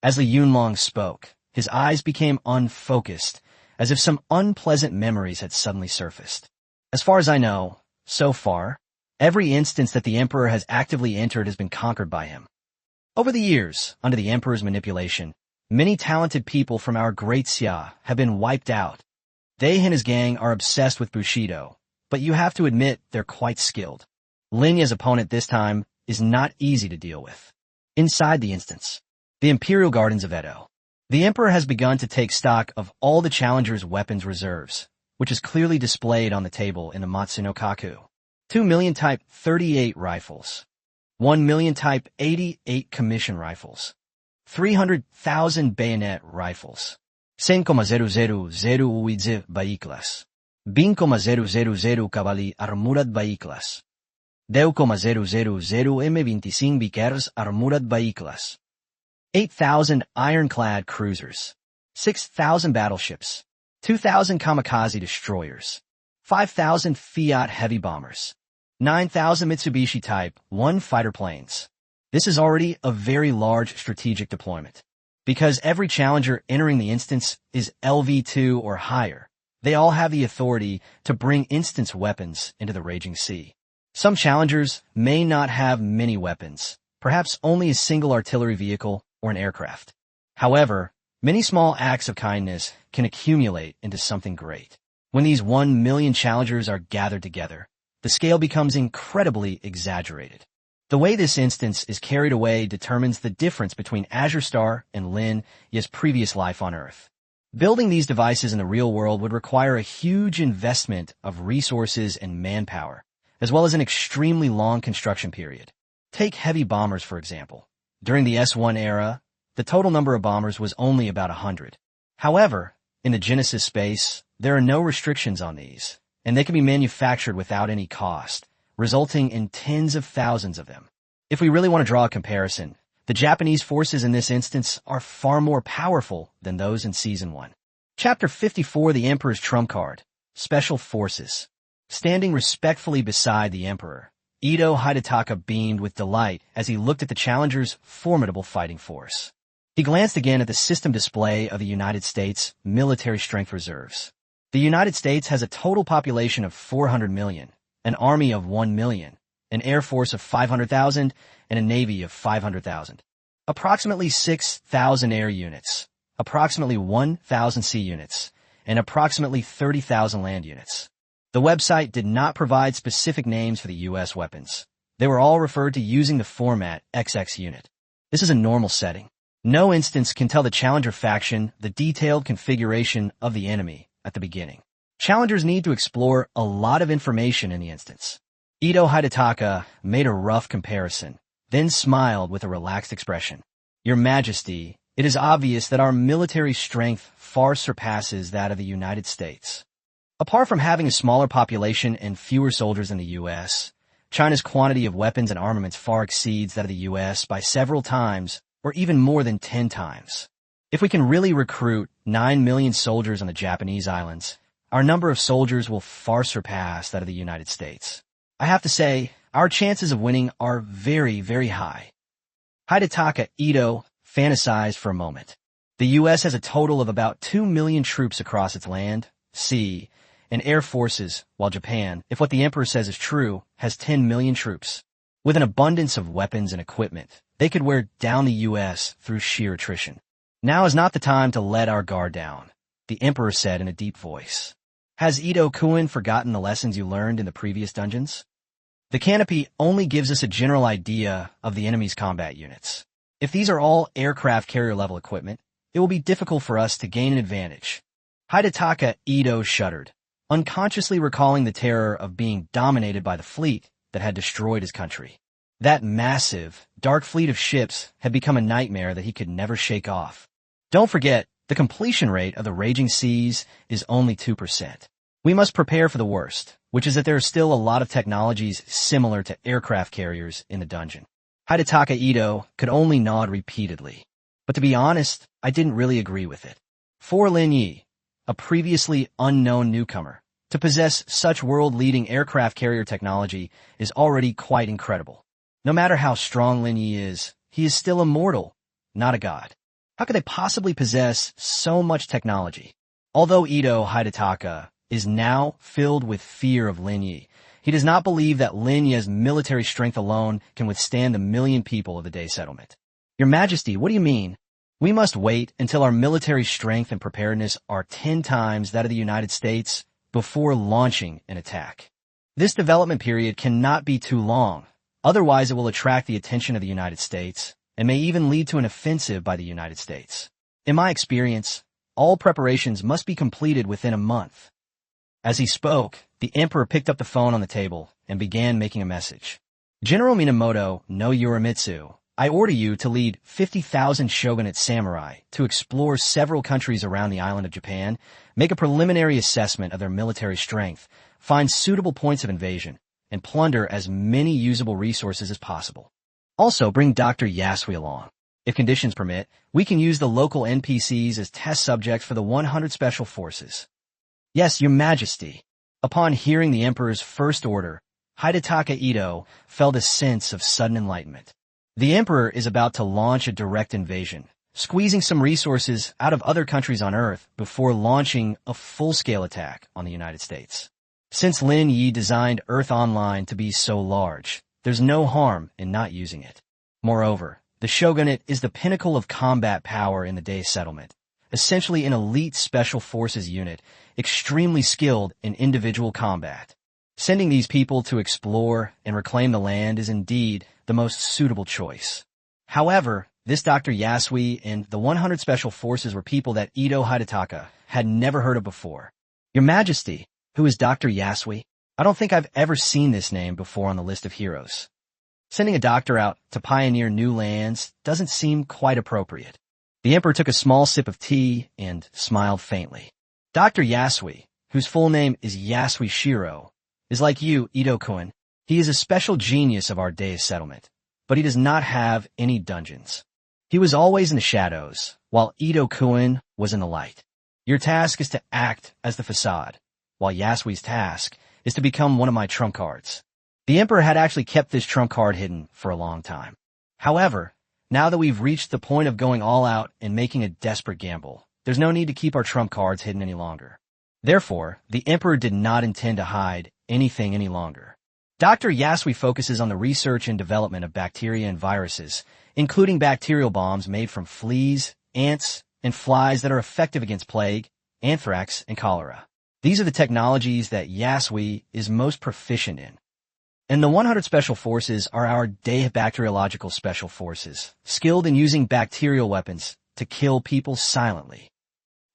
A: As Li Yunlong spoke, his eyes became unfocused, as if some unpleasant memories had suddenly surfaced. "As far as I know, so far, every instance that the emperor has actively entered has been conquered by him. Over the years, under the emperor's manipulation, many talented people from our great Xia have been wiped out. They and his gang are obsessed with Bushido, but you have to admit they're quite skilled. Lin Ye's opponent this time is not easy to deal with." Inside the instance, the Imperial Gardens of Edo. The emperor has begun to take stock of all the challenger's weapons reserves, which is clearly displayed on the table in the Matsuno Kaku. 2 million Type 38 rifles, 1 million Type 88 commission rifles, 300,000 bayonet rifles, 10,000 vehículos, 20,000 cavalli armurad vehículos, 10,000 M25 Vickers armurad vehículos, 8,000 ironclad cruisers, 6,000 battleships, 2,000 kamikaze destroyers, 5,000 Fiat heavy bombers, 9,000 Mitsubishi Type 1 fighter planes. This is already a very large strategic deployment. Because every challenger entering the instance is LV2 or higher, they all have the authority to bring instance weapons into the raging sea. Some challengers may not have many weapons, perhaps only a single artillery vehicle or an aircraft. However, many small acts of kindness can accumulate into something great. When these 1 million challengers are gathered together, the scale becomes incredibly exaggerated. The way this instance is carried away determines the difference between Azure Star and Lin Ye's previous life on Earth. Building these devices in the real world would require a huge investment of resources and manpower, as well as an extremely long construction period. Take heavy bombers, for example. During the S1 era, the total number of bombers was only about 100. However, in the Genesis space, there are no restrictions on these, and they can be manufactured without any cost, resulting in tens of thousands of them. If we really want to draw a comparison, the Japanese forces in this instance are far more powerful than those in Season 1. Chapter 54, The Emperor's Trump Card, Special Forces. Standing respectfully beside the Emperor, Ito Hidetaka beamed with delight as he looked at the challenger's formidable fighting force. He glanced again at the system display of the United States military strength reserves. The United States has a total population of 400 million, an army of 1 million, an air force of 500,000, and a navy of 500,000. Approximately 6,000 air units, approximately 1,000 sea units, and approximately 30,000 land units. The website did not provide specific names for the U.S. weapons. They were all referred to using the format XX unit. This is a normal setting. No instance can tell the challenger faction the detailed configuration of the enemy at the beginning. Challengers need to explore a lot of information in the instance. Ito Hidetaka made a rough comparison, then smiled with a relaxed expression. "Your Majesty, it is obvious that our military strength far surpasses that of the United States. Apart from having a smaller population and fewer soldiers than the U.S., China's quantity of weapons and armaments far exceeds that of the U.S. by several times, or even more than 10 times. If we can really recruit 9 million soldiers on the Japanese islands, our number of soldiers will far surpass that of the United States. I have to say, our chances of winning are very, very high." Hidetaka Ito fantasized for a moment. The U.S. has a total of about 2 million troops across its land, sea, and air forces, while Japan, if what the emperor says is true, has 10 million troops. With an abundance of weapons and equipment, they could wear down the U.S. through sheer attrition. "Now is not the time to let our guard down," the emperor said in a deep voice. "Has Ito-kun forgotten the lessons you learned in the previous dungeons? The canopy only gives us a general idea of the enemy's combat units. If these are all aircraft carrier-level equipment, it will be difficult for us to gain an advantage." Hidetaka Ito shuddered, unconsciously recalling the terror of being dominated by the fleet that had destroyed his country. That massive, dark fleet of ships had become a nightmare that he could never shake off. Don't forget, the completion rate of the raging seas is only 2%. We must prepare for the worst, which is that there are still a lot of technologies similar to aircraft carriers in the dungeon. Hidetaka Ito could only nod repeatedly. But to be honest, I didn't really agree with it. For Lin Ye, a previously unknown newcomer, to possess such world-leading aircraft carrier technology is already quite incredible. No matter how strong Lin Ye is, he is still a mortal, not a god. How could they possibly possess so much technology? Although Ito Hidetaka is now filled with fear of Lin Ye, he does not believe that Lin Ye's military strength alone can withstand the 1,000,000 people of the Day settlement. Your Majesty, what do you mean? We must wait until our military strength and preparedness are 10 times that of the United States before launching an attack. This development period cannot be too long, otherwise it will attract the attention of the United States and may even lead to an offensive by the United States. In my experience, all preparations must be completed within a month. As he spoke, the emperor picked up the phone on the table and began making a message. General Minamoto no Yorimitsu, I order you to lead 50,000 shogunate samurai to explore several countries around the island of Japan, make a preliminary assessment of their military strength, find suitable points of invasion, and plunder as many usable resources as possible. Also, bring Dr. Yasui along. If conditions permit, we can use the local NPCs as test subjects for the 100 Special Forces. Yes, Your Majesty. Upon hearing the Emperor's first order, Hidetaka Ito felt a sense of sudden enlightenment. The Emperor is about to launch a direct invasion, squeezing some resources out of other countries on Earth before launching a full-scale attack on the United States. Since Lin Ye designed Earth Online to be so large, there's no harm in not using it. Moreover, the shogunate is the pinnacle of combat power in the Day settlement, essentially an elite special forces unit, extremely skilled in individual combat. Sending these people to explore and reclaim the land is indeed the most suitable choice. However, this Dr. Yasui and the 100 Special Forces were people that Ito Hidetaka had never heard of before. Your Majesty, who is Dr. Yasui? I don't think I've ever seen this name before on the list of heroes. Sending a doctor out to pioneer new lands doesn't seem quite appropriate. The Emperor took a small sip of tea and smiled faintly. Dr. Yasui, whose full name is Yasui Shiro, is like you, Ito-kun. He is a special genius of our Day's settlement, but he does not have any dungeons. He was always in the shadows, while Ito-kun was in the light. Your task is to act as the facade, while Yasui's task is to become one of my trump cards. The Emperor had actually kept this trump card hidden for a long time. However, now that we've reached the point of going all out and making a desperate gamble, there's no need to keep our trump cards hidden any longer. Therefore, the Emperor did not intend to hide anything any longer. Dr. Yasui focuses on the research and development of bacteria and viruses, including bacterial bombs made from fleas, ants, and flies that are effective against plague, anthrax, and cholera. These are the technologies that Yasui is most proficient in. And the 100 Special Forces are our Day bacteriological special forces, skilled in using bacterial weapons to kill people silently.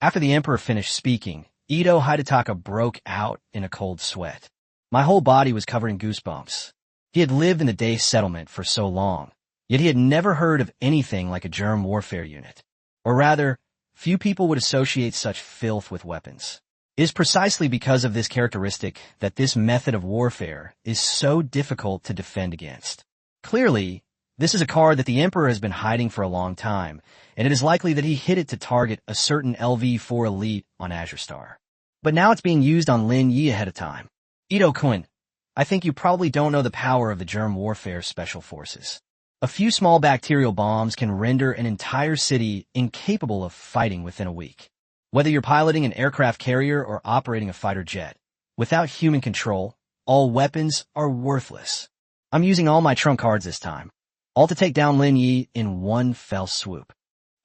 A: After the Emperor finished speaking, Ito Hidetaka broke out in a cold sweat. My whole body was covered in goosebumps. He had lived in the Day settlement for so long, yet he had never heard of anything like a germ warfare unit. Or rather, few people would associate such filth with weapons. It is precisely because of this characteristic that this method of warfare is so difficult to defend against. Clearly, this is a card that the Emperor has been hiding for a long time, and it is likely that he hid it to target a certain LV4 elite on Azure Star. But now it's being used on Lin Ye ahead of time. Ito-kun, I think you probably don't know the power of the germ warfare special forces. A few small bacterial bombs can render an entire city incapable of fighting within a week. Whether you're piloting an aircraft carrier or operating a fighter jet, without human control, all weapons are worthless. I'm using all my trump cards this time, all to take down Lin Ye in one fell swoop.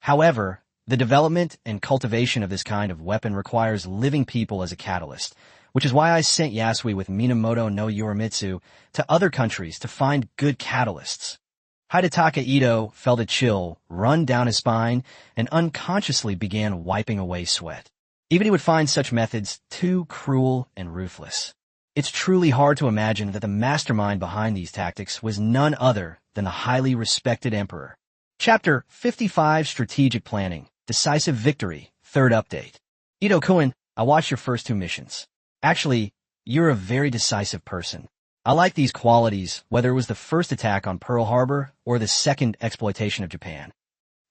A: However, the development and cultivation of this kind of weapon requires living people as a catalyst, which is why I sent Yasui with Minamoto no Yorimitsu to other countries to find good catalysts. Hidetaka Ito felt a chill run down his spine and unconsciously began wiping away sweat. Even he would find such methods too cruel and ruthless. It's truly hard to imagine that the mastermind behind these tactics was none other than the highly respected Emperor. Chapter 55 Strategic Planning, Decisive Victory, Third Update. Ito-kun, I watched your first 2 missions. Actually, you're a very decisive person. I like these qualities, whether it was the first attack on Pearl Harbor or the second exploitation of Japan.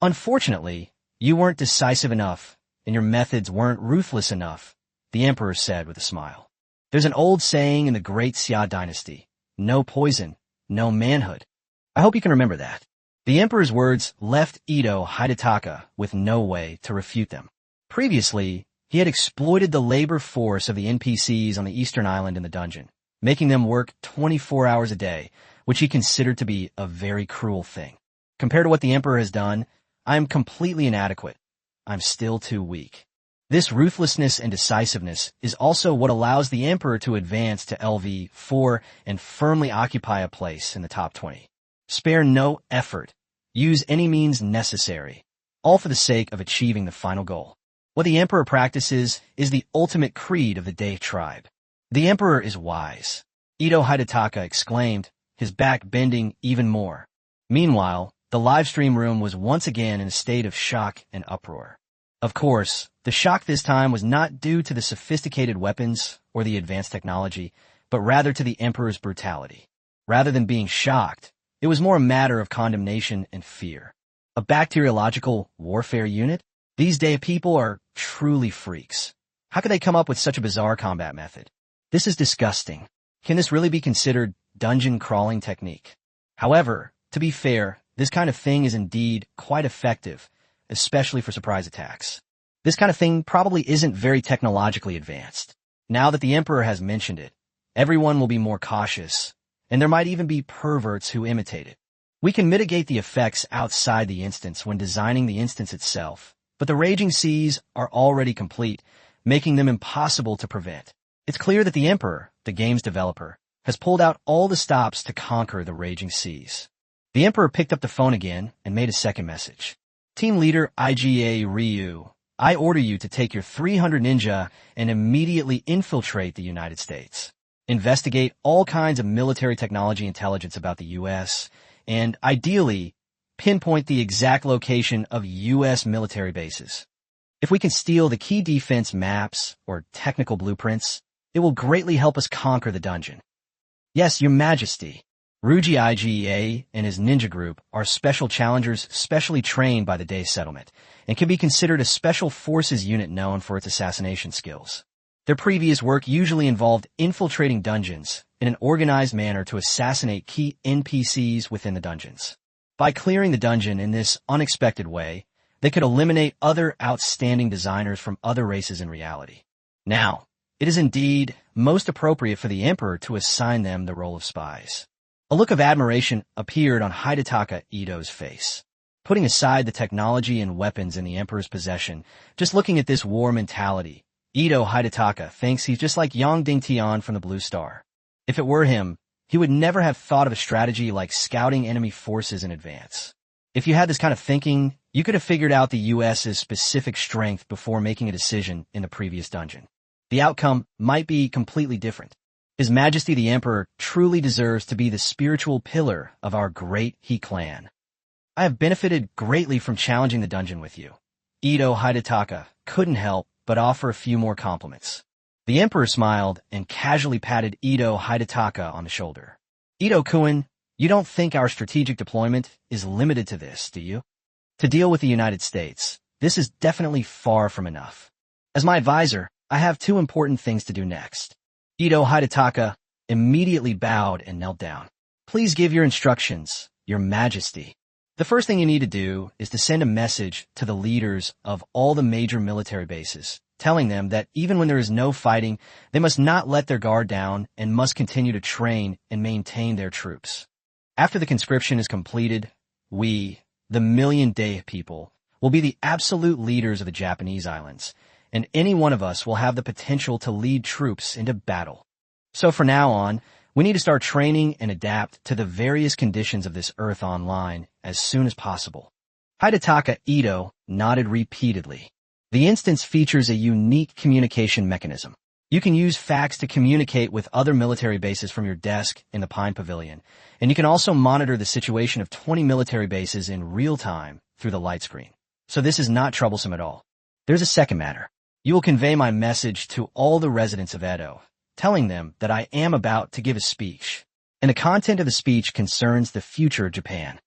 A: Unfortunately, you weren't decisive enough, and your methods weren't ruthless enough, the emperor said with a smile. There's an old saying in the great Xia dynasty, no poison, no manhood. I hope you can remember that. The emperor's words left Ito Hidetaka with no way to refute them. Previously, he had exploited the labor force of the NPCs on the eastern island in the dungeon, making them work 24 hours a day, which he considered to be a very cruel thing. Compared to what the emperor has done, I am completely inadequate. I'm still too weak. This ruthlessness and decisiveness is also what allows the emperor to advance to LV4 and firmly occupy a place in the top 20. Spare no effort. Use any means necessary, all for the sake of achieving the final goal. What the emperor practices is the ultimate creed of the Day tribe. The emperor is wise, Ito Hidetaka exclaimed, his back bending even more. Meanwhile, the livestream room was once again in a state of shock and uproar. Of course, the shock this time was not due to the sophisticated weapons or the advanced technology, but rather to the emperor's brutality. Rather than being shocked, it was more a matter of condemnation and fear. A bacteriological warfare unit? These day people are truly freaks. How could they come up with such a bizarre combat method? This is disgusting. Can this really be considered dungeon crawling technique? However, to be fair, this kind of thing is indeed quite effective, especially for surprise attacks. This kind of thing probably isn't very technologically advanced. Now that the emperor has mentioned it, everyone will be more cautious, and there might even be perverts who imitate it. We can mitigate the effects outside the instance when designing the instance itself, but the raging seas are already complete, making them impossible to prevent. It's clear that the emperor, the game's developer, has pulled out all the stops to conquer the raging seas. The emperor picked up the phone again and made a second message. Team leader IGA Ryu, I order you to take your 300 ninja and immediately infiltrate the United States. Investigate all kinds of military technology intelligence about the U.S., and ideally, pinpoint the exact location of U.S. military bases. If we can steal the key defense maps or technical blueprints, it will greatly help us conquer the dungeon. Yes, Your Majesty. Ruji IGA and his ninja group are special challengers specially trained by the Day settlement and can be considered a special forces unit known for its assassination skills. Their previous work usually involved infiltrating dungeons in an organized manner to assassinate key NPCs within the dungeons. By clearing the dungeon in this unexpected way, they could eliminate other outstanding designers from other races in reality. Now, it is indeed most appropriate for the emperor to assign them the role of spies. A look of admiration appeared on Hidetaka Ito's face. Putting aside the technology and weapons in the emperor's possession, just looking at this war mentality, Ito Hidetaka thinks he's just like Yang Dingtian from the Blue Star. If it were him, he would never have thought of a strategy like scouting enemy forces in advance. If you had this kind of thinking, you could have figured out the U.S.'s specific strength before making a decision in the previous dungeon. The outcome might be completely different. His Majesty the Emperor truly deserves to be the spiritual pillar of our great He clan. I have benefited greatly from challenging the dungeon with you. Ito Hidetaka couldn't help but offer a few more compliments. The Emperor smiled and casually patted Ito Hidetaka on the shoulder. Ito-kun, you don't think our strategic deployment is limited to this, do you? To deal with the United States, this is definitely far from enough. As my advisor, I have two important things to do next. Ito Hidetaka immediately bowed and knelt down. Please give your instructions, Your Majesty. The first thing you need to do is to send a message to the leaders of all the major military bases, telling them that even when there is no fighting, they must not let their guard down and must continue to train and maintain their troops. After the conscription is completed, we, the million-day people, will be the absolute leaders of the Japanese islands, and any one of us will have the potential to lead troops into battle. So from now on, we need to start training and adapt to the various conditions of this Earth Online as soon as possible. Hidetaka Ito nodded repeatedly. The instance features a unique communication mechanism. You can use fax to communicate with other military bases from your desk in the Pine Pavilion, and you can also monitor the situation of 20 military bases in real time through the light screen. So this is not troublesome at all. There's a second matter. You will convey my message to all the residents of Edo, telling them that I am about to give a speech, and the content of the speech concerns the future of Japan.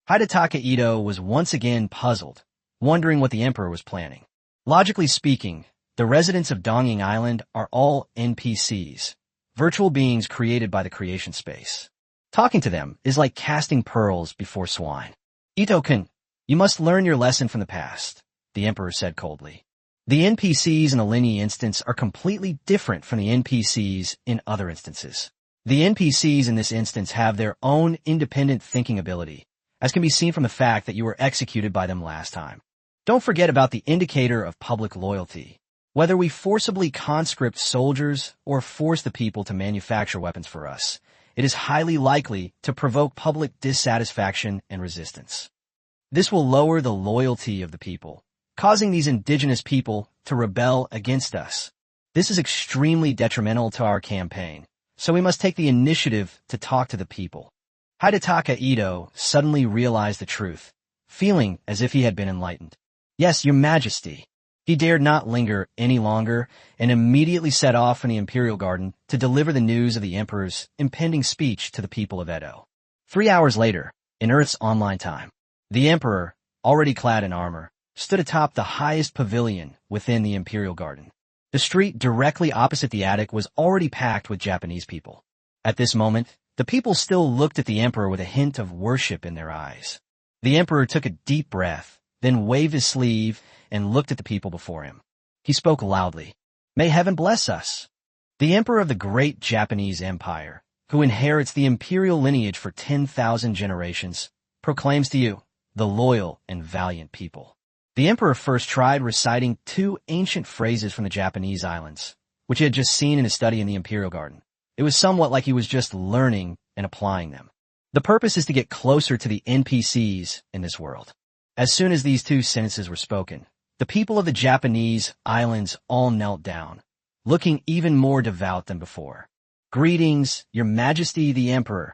A: Hidetaka Ito was once again puzzled, wondering what the emperor was planning. Logically speaking, the residents of Dongying Island are all NPCs, virtual beings created by the creation space. Talking to them is like casting pearls before swine. Ito-kun, you must learn your lesson from the past, the emperor said coldly. The NPCs in the Lin Ye instance are completely different from the NPCs in other instances. The NPCs in this instance have their own independent thinking ability, as can be seen from the fact that you were executed by them last time. Don't forget about the indicator of public loyalty. Whether we forcibly conscript soldiers or force the people to manufacture weapons for us, it is highly likely to provoke public dissatisfaction and resistance. This will lower the loyalty of the people, causing these indigenous people to rebel against us. This is extremely detrimental to our campaign, so we must take the initiative to talk to the people. Hidetaka Ito suddenly realized the truth, feeling as if he had been enlightened. Yes, your majesty. He dared not linger any longer and immediately set off from the Imperial Garden to deliver the news of the emperor's impending speech to the people of Edo. 3 hours later, in Earth's online time, the emperor, already clad in armor, stood atop the highest pavilion within the Imperial Garden. The street directly opposite the attic was already packed with Japanese people. At this moment, the people still looked at the emperor with a hint of worship in their eyes. The emperor took a deep breath, then waved his sleeve and looked at the people before him. He spoke loudly. May heaven bless us. The emperor of the great Japanese empire, who inherits the imperial lineage for 10,000 generations, proclaims to you, the loyal and valiant people. The emperor first tried reciting 2 ancient phrases from the Japanese islands, which he had just seen in his study in the Imperial Garden. It was somewhat like he was just learning and applying them. The purpose is to get closer to the NPCs in this world. As soon as these 2 sentences were spoken, the people of the Japanese islands all knelt down, looking even more devout than before. Greetings, Your Majesty the Emperor.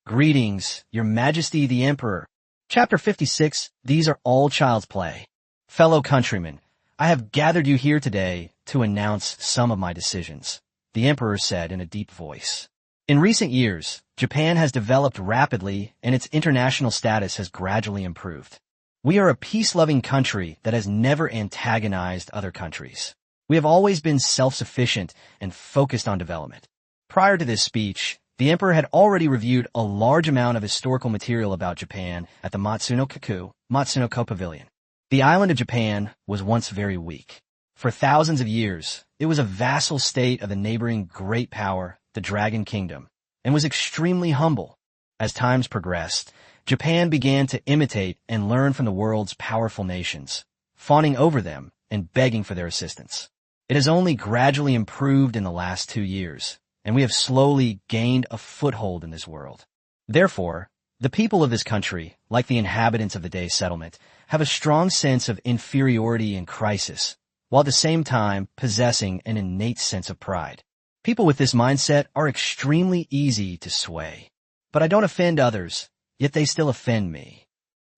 A: Greetings, Your Majesty the Emperor. Chapter 56, These are all child's play. Fellow countrymen, I have gathered you here today to announce some of my decisions, the emperor said in a deep voice. In recent years, Japan has developed rapidly and its international status has gradually improved. We are a peace-loving country that has never antagonized other countries. We have always been self-sufficient and focused on development. Prior to this speech, the emperor had already reviewed a large amount of historical material about Japan at the Matsuno-ko Pavilion. The island of Japan was once very weak. For thousands of years, it was a vassal state of the neighboring great power, the Dragon Kingdom, and was extremely humble. As times progressed, Japan began to imitate and learn from the world's powerful nations, fawning over them and begging for their assistance. It has only gradually improved in the last 2 years, and we have slowly gained a foothold in this world. Therefore, the people of this country, like the inhabitants of the Day settlement, have a strong sense of inferiority and crisis, while at the same time possessing an innate sense of pride. People with this mindset are extremely easy to sway. But I don't offend others, yet they still offend me.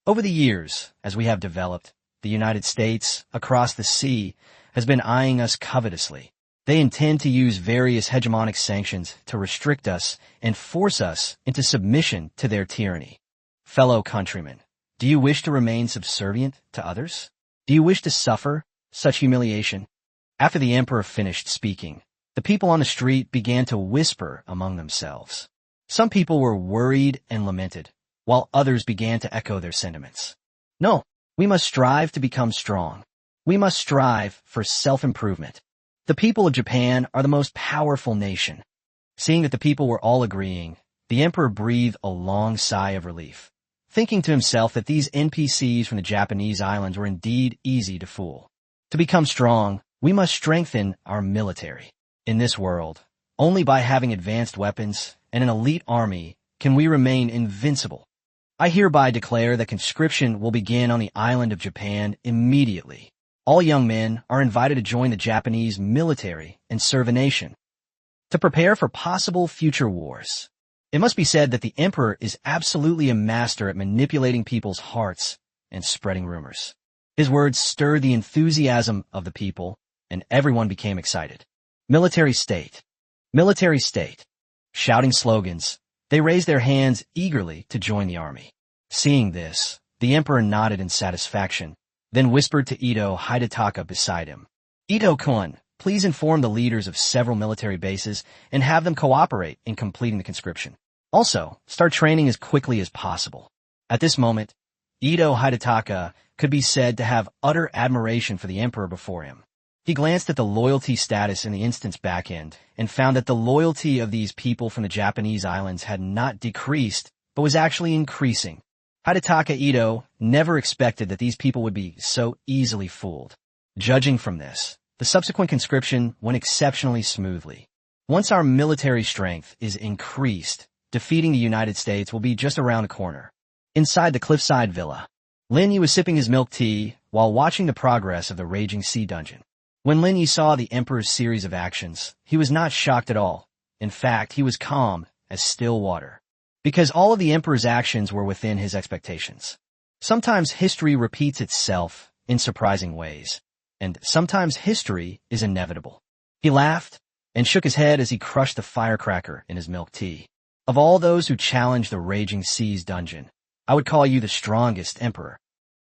A: Over the years, as we have developed, the United States, across the sea, has been eyeing us covetously. They intend to use various hegemonic sanctions to restrict us and force us into submission to their tyranny. Fellow countrymen, do you wish to remain subservient to others? Do you wish to suffer such humiliation? After the emperor finished speaking, the people on the street began to whisper among themselves. Some people were worried and lamented, while others began to echo their sentiments. No, we must strive to become strong. We must strive for self-improvement. The people of Japan are the most powerful nation. Seeing that the people were all agreeing, the emperor breathed a long sigh of relief, thinking to himself that these NPCs from the Japanese islands were indeed easy to fool. To become strong, we must strengthen our military. In this world, only by having advanced weapons and an elite army can we remain invincible. I hereby declare that conscription will begin on the island of Japan immediately. All young men are invited to join the Japanese military and serve a nation. To prepare for possible future wars. It must be said that the emperor is absolutely a master at manipulating people's hearts and spreading rumors. His words stirred the enthusiasm of the people, and everyone became excited. Military state. Military state. Shouting slogans, they raised their hands eagerly to join the army. Seeing this, the emperor nodded in satisfaction, then whispered to Ito Hidataka beside him. Ito-kun, please inform the leaders of several military bases and have them cooperate in completing the conscription. Also, start training as quickly as possible. At this moment, Ito Hidataka could be said to have utter admiration for the emperor before him. He glanced at the loyalty status in the instance backend and found that the loyalty of these people from the Japanese islands had not decreased, but was actually increasing. Hidataka Ito never expected that these people would be so easily fooled. Judging from this, the subsequent conscription went exceptionally smoothly. Once our military strength is increased, defeating the United States will be just around the corner. Inside the cliffside villa, Lin Ye was sipping his milk tea while watching the progress of the raging sea dungeon. When Lin Ye saw the emperor's series of actions, he was not shocked at all. In fact, he was calm as still water, because all of the emperor's actions were within his expectations. Sometimes history repeats itself in surprising ways, and sometimes history is inevitable. He laughed and shook his head as he crushed the firecracker in his milk tea. Of all those who challenged the raging sea's dungeon, I would call you the strongest emperor.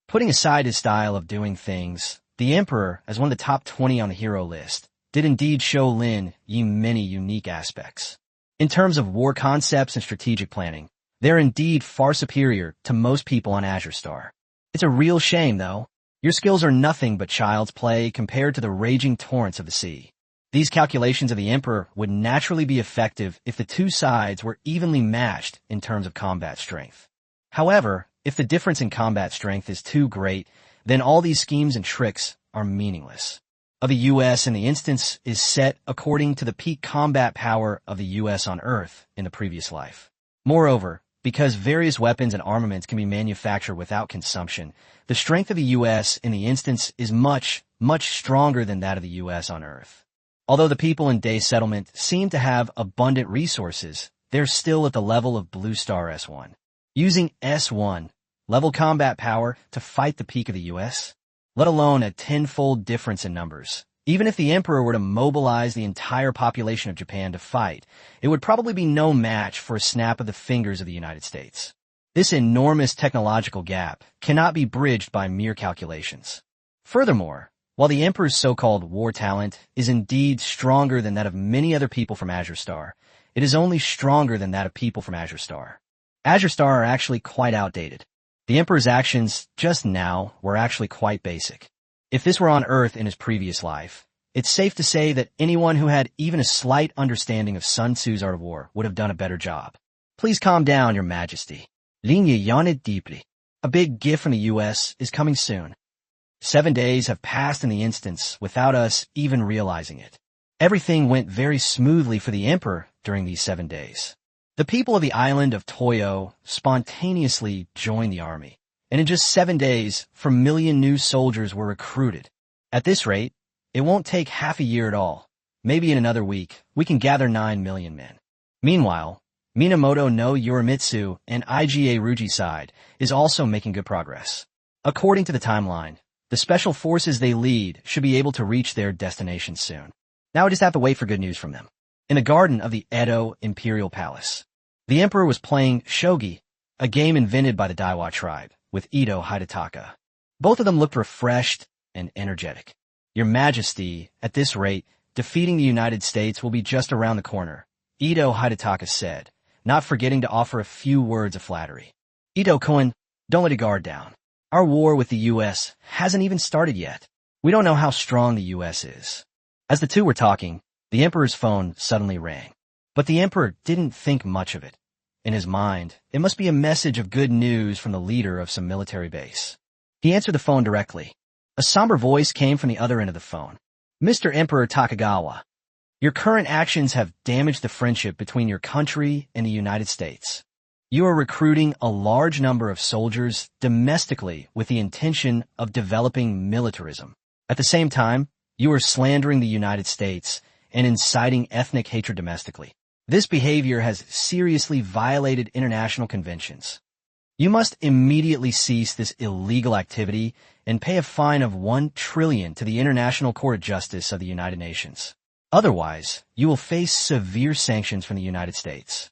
A: Putting aside his style of doing things, the emperor, as one of the top 20 on the hero list, did indeed show Lin Ye many unique aspects. In terms of war concepts and strategic planning, they're indeed far superior to most people on Azure Star. It's a real shame, though. Your skills are nothing but child's play compared to the raging torrents of the sea. These calculations of the emperor would naturally be effective if the two sides were evenly matched in terms of combat strength. However, if the difference in combat strength is too great, then all these schemes and tricks are meaningless. Of the U.S. in the instance is set according to the peak combat power of the U.S. on Earth in the previous life. Moreover, because various weapons and armaments can be manufactured without consumption, the strength of the U.S. in the instance is much, much stronger than that of the U.S. on Earth. Although the people in Day Settlement seem to have abundant resources, they're still at the level of Blue Star S1. Using S1 level combat power to fight the peak of the U.S., let alone a tenfold difference in numbers. Even if the emperor were to mobilize the entire population of Japan to fight, it would probably be no match for a snap of the fingers of the United States. This enormous technological gap cannot be bridged by mere calculations. Furthermore, while the emperor's so-called war talent is indeed stronger than that of many other people from Azure Star, it is only stronger than that of people from Azure Star. Azure Star are actually quite outdated. The emperor's actions just now were actually quite basic. If this were on Earth in his previous life, it's safe to say that anyone who had even a slight understanding of Sun Tzu's art of war would have done a better job. Please calm down, Your Majesty. Lin Ye yawned deeply. A big gift from the U.S. is coming soon. 7 days have passed in the instance without us even realizing it. Everything went very smoothly for the emperor during these 7 days. The people of the island of Toyo spontaneously joined the army, and in just 7 days, 4 million new soldiers were recruited. At this rate, it won't take half a year at all. Maybe in another week, we can gather 9 million men. Meanwhile, Minamoto no Yorimitsu and Iga Ruji side is also making good progress. According to the timeline, the special forces they lead should be able to reach their destination soon. Now I just have to wait for good news from them. In the garden of the Edo Imperial Palace, the emperor was playing shogi, a game invented by the Daiwa tribe, with Ito Hidataka. Both of them looked refreshed and energetic. Your Majesty, at this rate, defeating the United States will be just around the corner, Ito Hidataka said, not forgetting to offer a few words of flattery. Ito-kun, don't let your guard down. Our war with the U.S. hasn't even started yet. We don't know how strong the U.S. is. As the two were talking, the emperor's phone suddenly rang. But the emperor didn't think much of it. In his mind, it must be a message of good news from the leader of some military base. He answered the phone directly. A somber voice came from the other end of the phone. Mr. Emperor Takagawa, your current actions have damaged the friendship between your country and the United States. You are recruiting a large number of soldiers domestically with the intention of developing militarism. At the same time, you are slandering the United States and inciting ethnic hatred domestically. This behavior has seriously violated international conventions. You must immediately cease this illegal activity and pay a fine of 1 trillion to the International Court of Justice of the United Nations. Otherwise, you will face severe sanctions from the United States.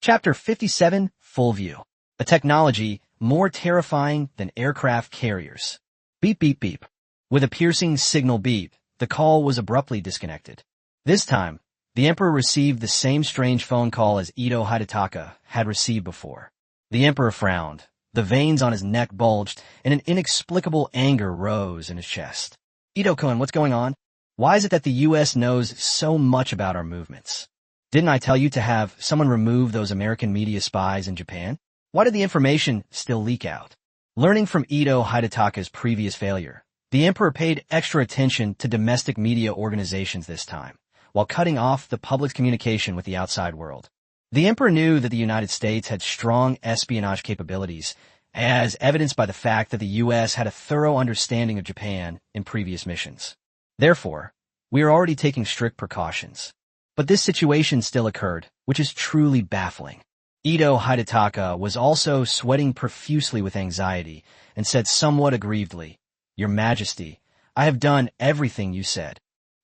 A: Chapter 57, Full View. A technology more terrifying than aircraft carriers. Beep beep beep. With a piercing signal beep, the call was abruptly disconnected. This time, the Emperor received the same strange phone call as Ito Hidetaka had received before. The Emperor frowned. The veins on his neck bulged, and an inexplicable anger rose in his chest. Ito-kun, what's going on? Why is it that the U.S. knows so much about our movements? Didn't I tell you to have someone remove those American media spies in Japan? Why did the information still leak out? Learning from Ito Hidetaka's previous failure, the Emperor paid extra attention to domestic media organizations this time, while cutting off the public's communication with the outside world. The Emperor knew that the United States had strong espionage capabilities, as evidenced by the fact that the U.S. had a thorough understanding of Japan in previous missions. Therefore, we are already taking strict precautions. But this situation still occurred, which is truly baffling. Ito Hidetaka was also sweating profusely with anxiety and said somewhat aggrievedly, "Your Majesty, I have done everything you said.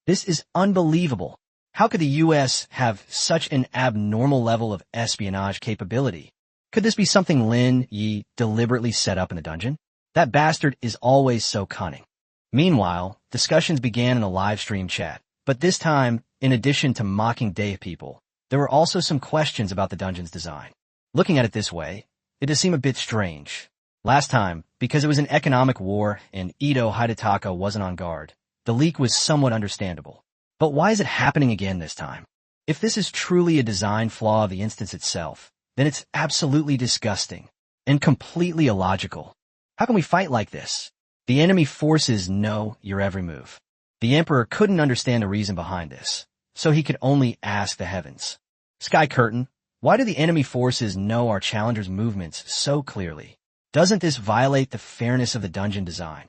A: This is unbelievable. How could the U.S. have such an abnormal level of espionage capability? Could this be something Lin Ye deliberately set up in the dungeon? That bastard is always so cunning." Meanwhile, discussions began in a live stream chat, but this time, in addition to mocking Day people, there were also some questions about the dungeon's design. Looking at it this way, it does seem a bit strange. Last time, because it was an economic war and Ito Hidetaka wasn't on guard, the leak was somewhat understandable. But why is it happening again this time? If this is truly a design flaw of the instance itself, then it's absolutely disgusting and completely illogical. How can we fight like this? The enemy forces know your every move. The Emperor couldn't understand the reason behind this, so he could only ask the heavens. Sky Curtain, why do the enemy forces know our challenger's movements so clearly? Doesn't this violate the fairness of the dungeon design?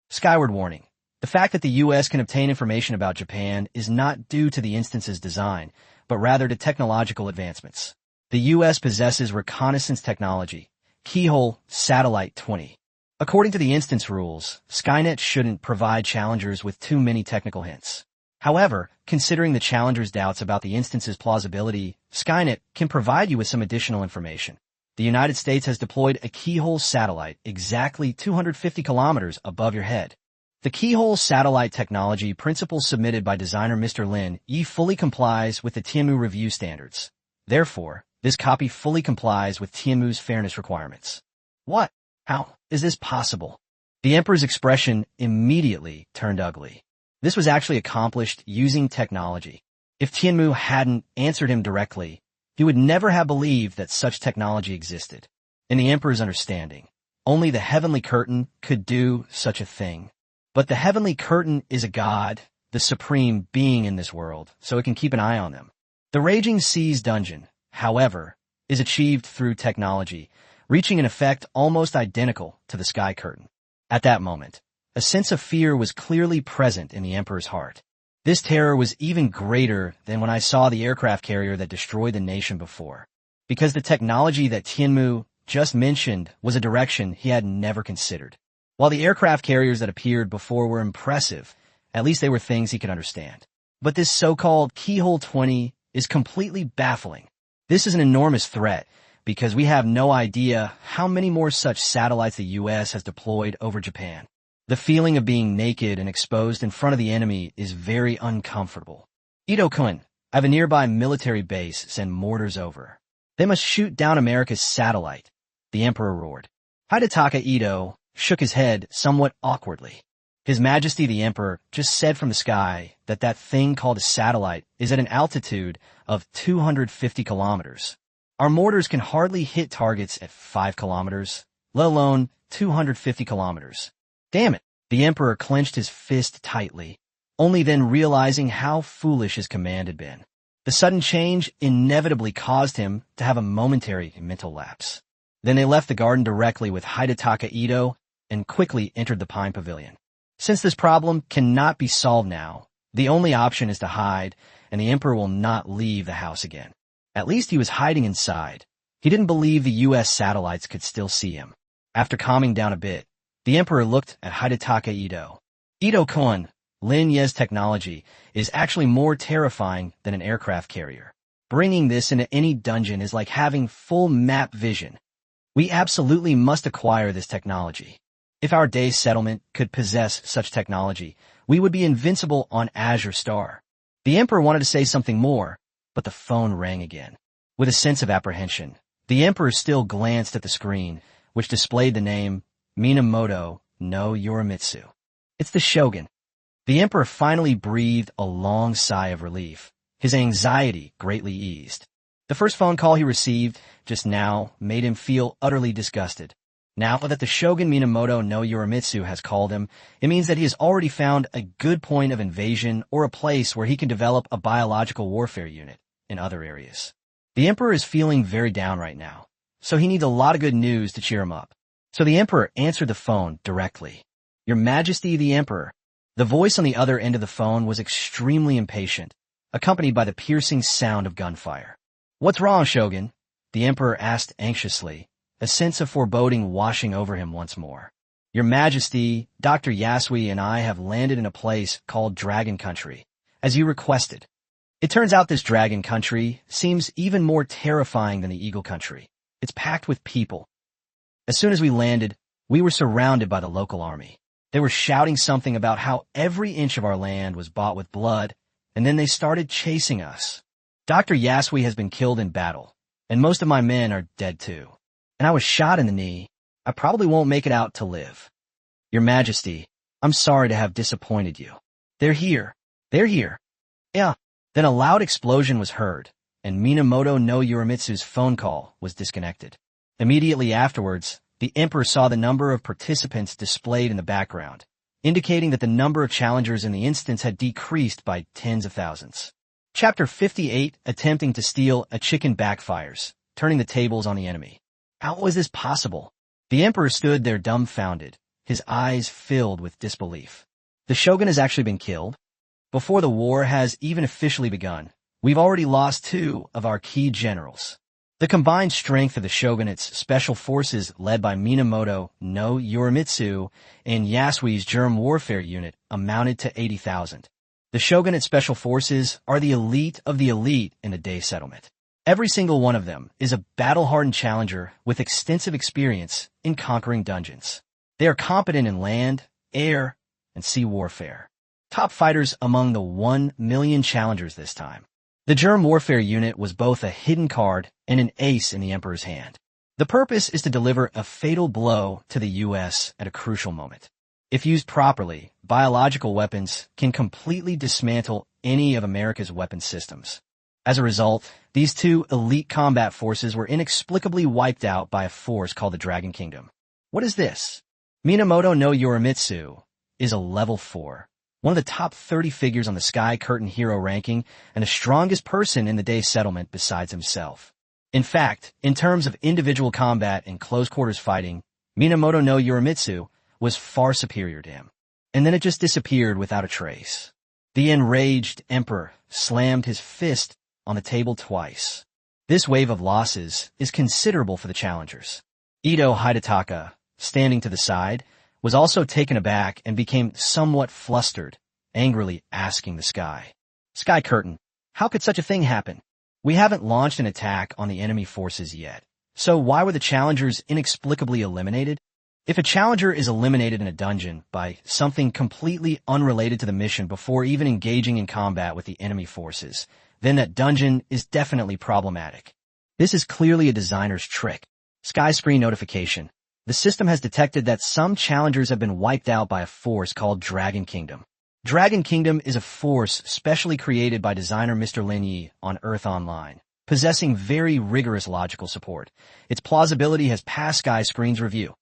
A: Skyward Warning. The fact that the U.S. can obtain information about Japan is not due to the instance's design, but rather to technological advancements. The U.S. possesses reconnaissance technology, Keyhole Satellite 20. According to the instance rules, Skynet shouldn't provide challengers with too many technical hints. However, considering the challenger's doubts about the instance's plausibility, Skynet can provide you with some additional information. The United States has deployed a Keyhole satellite exactly 250 kilometers above your head. The Keyhole satellite technology principle submitted by designer Mr. Lin Ye fully complies with the Tianmu review standards. Therefore, this copy fully complies with Tianmu's fairness requirements. What? How is this possible? The Emperor's expression immediately turned ugly. This was actually accomplished using technology. If Tianmu hadn't answered him directly, he would never have believed that such technology existed. In the Emperor's understanding, only the Heavenly Curtain could do such a thing. But the Heavenly Curtain is a god, the supreme being in this world, so it can keep an eye on them. The Raging Seas dungeon, however, is achieved through technology, reaching an effect almost identical to the Sky Curtain. At that moment, a sense of fear was clearly present in the Emperor's heart. This terror was even greater than when I saw the aircraft carrier that destroyed the nation before, because the technology that Tianmu just mentioned was a direction he had never considered. While the aircraft carriers that appeared before were impressive, at least they were things he could understand. But this so-called Keyhole 20 is completely baffling. This is an enormous threat, because we have no idea how many more such satellites the U.S. has deployed over Japan. The feeling of being naked and exposed in front of the enemy is very uncomfortable. Ito-kun, I have a nearby military base send mortars over. They must shoot down America's satellite, the Emperor roared. Hidetaka Ito shook his head somewhat awkwardly. His Majesty the Emperor just said from the sky that that thing called a satellite is at an altitude of 250 kilometers. Our mortars can hardly hit targets at 5 kilometers, let alone 250 kilometers. Damn it! The Emperor clenched his fist tightly, only then realizing how foolish his command had been. The sudden change inevitably caused him to have a momentary mental lapse. Then they left the garden directly with Hidetaka Ito and quickly entered the Pine Pavilion. Since this problem cannot be solved now, the only option is to hide, and the Emperor will not leave the house again. At least he was hiding inside. He didn't believe the U.S. satellites could still see him. After calming down a bit, the Emperor looked at Hidetaka Ito. Ito-kun, Lin Ye's technology is actually more terrifying than an aircraft carrier. Bringing this into any dungeon is like having full map vision. We absolutely must acquire this technology. If our day settlement could possess such technology, we would be invincible on Azure Star. The Emperor wanted to say something more, but the phone rang again. With a sense of apprehension, the Emperor still glanced at the screen, which displayed the name Minamoto no Yorimitsu. It's the Shogun. The Emperor finally breathed a long sigh of relief. His anxiety greatly eased. The first phone call he received just now made him feel utterly disgusted. Now that the Shogun Minamoto no Yorimitsu has called him, it means that he has already found a good point of invasion or a place where he can develop a biological warfare unit in other areas. The Emperor is feeling very down right now, so he needs a lot of good news to cheer him up. So the Emperor answered the phone directly. Your Majesty the Emperor. The voice on the other end of the phone was extremely impatient, accompanied by the piercing sound of gunfire. What's wrong, Shogun? The Emperor asked anxiously, a sense of foreboding washing over him once more. Your Majesty, Dr. Yasui and I have landed in a place called Dragon Country, as you requested. It turns out this Dragon Country seems even more terrifying than the Eagle Country. It's packed with people. As soon as we landed, we were surrounded by the local army. They were shouting something about how every inch of our land was bought with blood, and then they started chasing us. Dr. Yasui has been killed in battle, and most of my men are dead too. And I was shot in the knee. I probably won't make it out to live. Your Majesty, I'm sorry to have disappointed you. They're here. They're here. Yeah. Then a loud explosion was heard, and Minamoto no Yorimitsu's phone call was disconnected. Immediately afterwards, the Emperor saw the number of participants displayed in the background, indicating that the number of challengers in the instance had decreased by tens of thousands. Chapter 58, Attempting to Steal a Chicken Backfires, Turning the Tables on the Enemy. How was this possible? The Emperor stood there dumbfounded, his eyes filled with disbelief. The Shogun has actually been killed? Before the war has even officially begun, we've already lost 2 of our key generals. The combined strength of the Shogunate's special forces led by Minamoto no Yorimitsu and Yasui's germ warfare unit amounted to 80,000. The Shogunate special forces are the elite of the elite in the Day settlement. Every single one of them is a battle-hardened challenger with extensive experience in conquering dungeons. They are competent in land, air, and sea warfare. Top fighters among the 1 million challengers this time. The germ warfare unit was both a hidden card and an ace in the Emperor's hand. The purpose is to deliver a fatal blow to the U.S. at a crucial moment. If used properly, biological weapons can completely dismantle any of America's weapon systems. As a result, these 2 elite combat forces were inexplicably wiped out by a force called the Dragon Kingdom. What is this? Minamoto no Yorimitsu is a level 4, one of the top 30 figures on the Sky Curtain hero ranking and the strongest person in the Day settlement besides himself. In fact, in terms of individual combat and close-quarters fighting, Minamoto no Yorimitsu was far superior to him. And then it just disappeared without a trace. The enraged Emperor slammed his fist on the table twice. This wave of losses is considerable for the challengers. Ito Hidataka, standing to the side, was also taken aback and became somewhat flustered, angrily asking the Sky Curtain, how could such a thing happen? We haven't launched an attack on the enemy forces yet, so why were the challengers inexplicably eliminated? If a challenger is eliminated in a dungeon by something completely unrelated to the mission before even engaging in combat with the enemy forces, then that dungeon is definitely problematic. This is clearly a designer's trick. Sky screen notification. The system has detected that some challengers have been wiped out by a force called Dragon Kingdom. Dragon Kingdom is a force specially created by designer Mr. Lin Ye on Earth Online, possessing very rigorous logical support. Its plausibility has passed Sky Screen's review.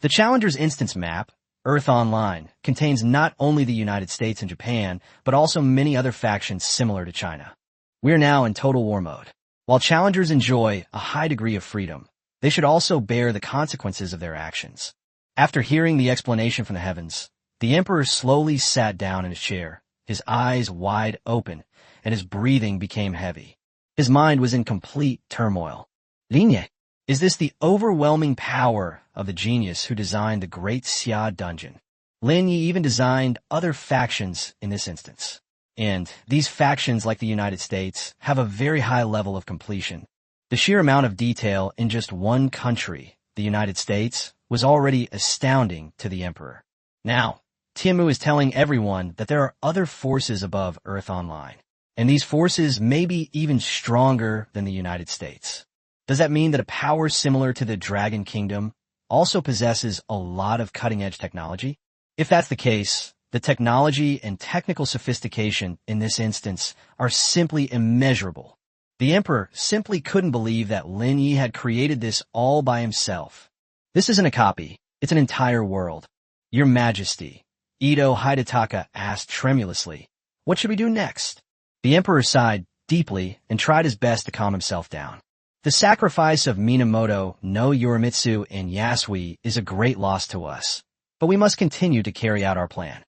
A: The Challenger's instance map, Earth Online, contains not only the United States and Japan, but also many other factions similar to China. We are now in total war mode. While challengers enjoy a high degree of freedom, they should also bear the consequences of their actions. After hearing the explanation from the heavens, the Emperor slowly sat down in his chair, his eyes wide open, and his breathing became heavy. His mind was in complete turmoil. Lin Ye, is this the overwhelming power of the genius who designed the Great Xia Dungeon? Lin Ye even designed other factions in this instance. And these factions, like the United States, have a very high level of completion. The sheer amount of detail in just one country the United States, was already astounding to the Emperor. Now, Tianmu is telling everyone that there are other forces above Earth Online, and these forces may be even stronger than the United States. Does that mean that a power similar to the Dragon Kingdom also possesses a lot of cutting-edge technology? If that's the case, the technology and technical sophistication in this instance are simply immeasurable. The Emperor simply couldn't believe that Lin Ye had created this all by himself. This isn't a copy, it's an entire world. Your Majesty, Ito Hidetaka asked tremulously, what should we do next? The Emperor sighed deeply and tried his best to calm himself down. The sacrifice of Minamoto no Yorimitsu and Yasui is a great loss to us, but we must continue to carry out our plan.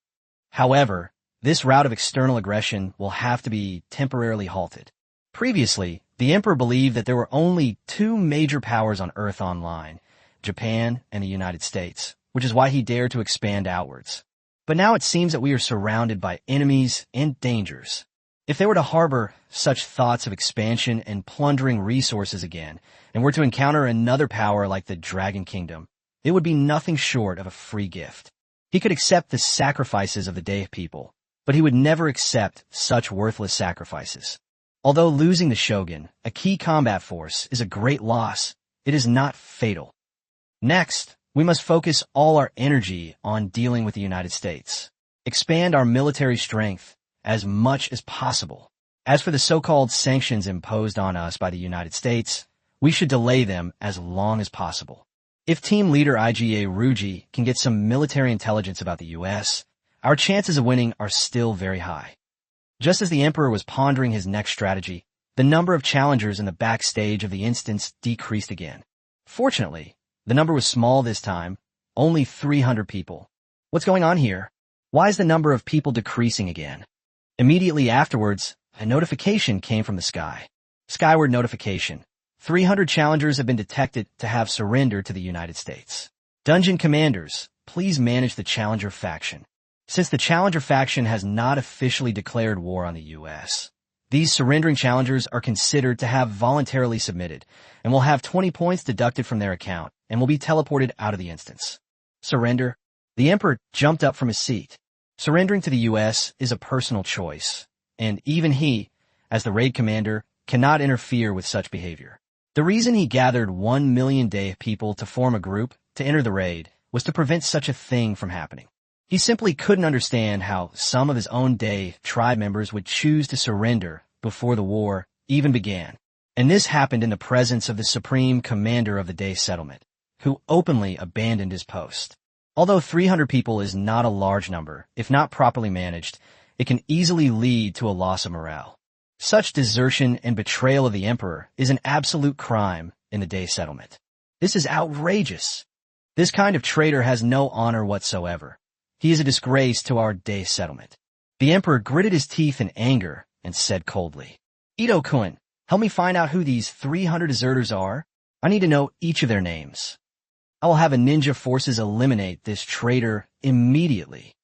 A: However, this route of external aggression will have to be temporarily halted. Previously, the Emperor believed that there were only two major powers on Earth Online, Japan and the United States, which is why he dared to expand outwards. But now it seems that we are surrounded by enemies and dangers. If they were to harbor such thoughts of expansion and plundering resources again, and were to encounter another power like the Dragon Kingdom, it would be nothing short of a free gift. He could accept the sacrifices of the Dai people, but he would never accept such worthless sacrifices. Although losing the Shogun, a key combat force, is a great loss, it is not fatal. Next, we must focus all our energy on dealing with the United States. Expand our military strength as much as possible. As for the so-called sanctions imposed on us by the United States, we should delay them as long as possible. If team leader Iga Ruji can get some military intelligence about the U.S., our chances of winning are still very high. Just as the Emperor was pondering his next strategy, the number of challengers in the backstage of the instance decreased again. Fortunately, the number was small this time, only 300 people. What's going on here? Why is the number of people decreasing again? Immediately afterwards, a notification came from the sky. Skyward notification. 300 challengers have been detected to have surrendered to the United States. Dungeon commanders, please manage the challenger faction. Since the challenger faction has not officially declared war on the U.S., these surrendering challengers are considered to have voluntarily submitted and will have 20 points deducted from their account and will be teleported out of the instance. Surrender. The Emperor jumped up from his seat. Surrendering to the U.S. is a personal choice, and even he, as the raid commander, cannot interfere with such behavior. The reason he gathered 1 million Dai people to form a group to enter the raid was to prevent such a thing from happening. He simply couldn't understand how some of his own Dai tribe members would choose to surrender before the war even began. And this happened in the presence of the supreme commander of the Dai settlement, who openly abandoned his post. Although 300 people is not a large number, if not properly managed, it can easily lead to a loss of morale. Such desertion and betrayal of the Emperor is an absolute crime in the Dai settlement. This is outrageous. This kind of traitor has no honor whatsoever. He is a disgrace to our Dai settlement. The Emperor gritted his teeth in anger and said coldly, Ito-kun, help me find out who these 300 deserters are. I need to know each of their names. I will have a ninja forces eliminate this traitor immediately.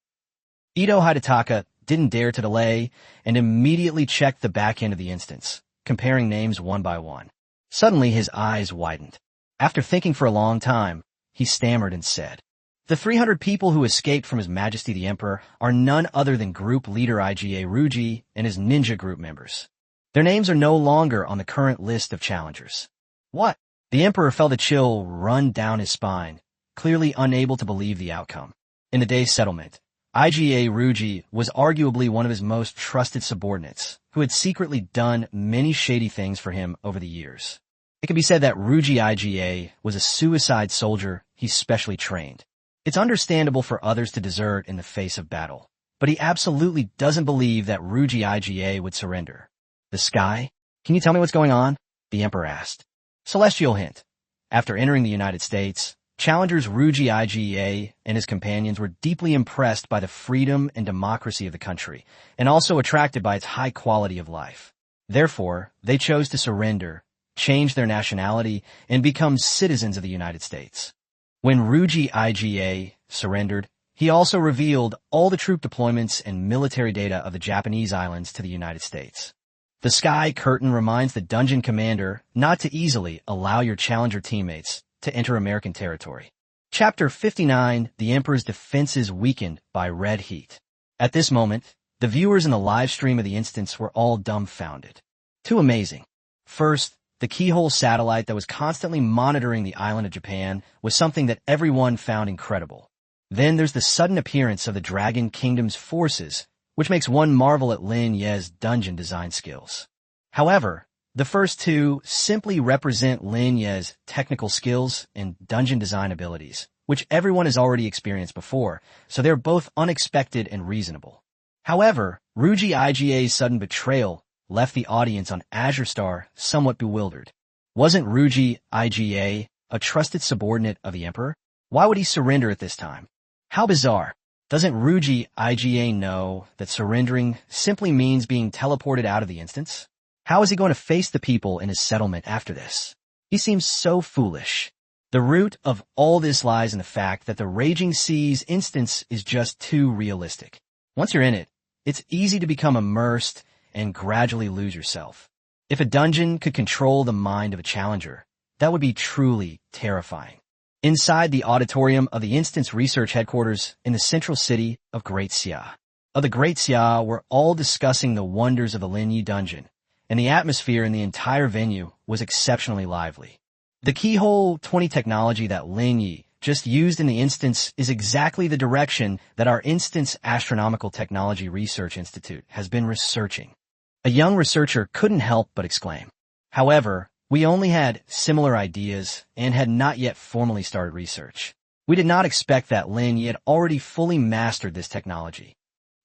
A: Ito Hidetaka didn't dare to delay and immediately checked the back end of the instance, comparing names one by one. Suddenly his eyes widened. After thinking for a long time, he stammered and said, the 300 people who escaped from His Majesty the Emperor are none other than group leader Iga Ruji and his ninja group members. Their names are no longer on the current list of challengers. What? The Emperor felt a chill run down his spine, clearly unable to believe the outcome. In the Dai settlement, Iga Ruji was arguably one of his most trusted subordinates, who had secretly done many shady things for him over the years. It can be said that Ruji Iga was a suicide soldier he specially trained. It's understandable for others to desert in the face of battle, but he absolutely doesn't believe that Ruji Iga would surrender. The sky? Can you tell me what's going on? The Emperor asked. Celestial hint. After entering the United States, challengers Ruji Iga and his companions were deeply impressed by the freedom and democracy of the country, and also attracted by its high quality of life. Therefore, they chose to surrender, change their nationality, and become citizens of the United States. When Ruji Iga surrendered, he also revealed all the troop deployments and military data of the Japanese islands to the United States. The Sky Curtain reminds the dungeon commander not to easily allow your challenger teammates to enter American territory. Chapter 59, The Emperor's Defenses Weakened by Red Heat. At this moment, the viewers in the live stream of the instance were all dumbfounded. Too amazing. First, the keyhole satellite that was constantly monitoring the island of Japan was something that everyone found incredible. Then there's the sudden appearance of the Dragon Kingdom's forces, which makes one marvel at Lin Ye's dungeon design skills. However, the first two simply represent Lin Ye's technical skills and dungeon design abilities, which everyone has already experienced before, so they're both unexpected and reasonable. However, Ruji Iga's sudden betrayal left the audience on Azure Star somewhat bewildered. Wasn't Ruji Iga a trusted subordinate of the Emperor? Why would he surrender at this time? How bizarre. Doesn't Ruji Iga know that surrendering simply means being teleported out of the instance? How is he going to face the people in his settlement after this? He seems so foolish. The root of all this lies in the fact that the Raging Seas instance is just too realistic. Once you're in it, it's easy to become immersed and gradually lose yourself. If a dungeon could control the mind of a challenger, that would be truly terrifying. Inside the auditorium of the Instance Research Headquarters in the central city of Great Xia. The Great Xia were all discussing the wonders of the Lin Ye dungeon, and the atmosphere in the entire venue was exceptionally lively. The Keyhole 20 technology that Lin Ye just used in the instance is exactly the direction that our Instance Astronomical Technology Research Institute has been researching. A young researcher couldn't help but exclaim. However, we only had similar ideas and had not yet formally started research. We did not expect that Lin Ye had already fully mastered this technology.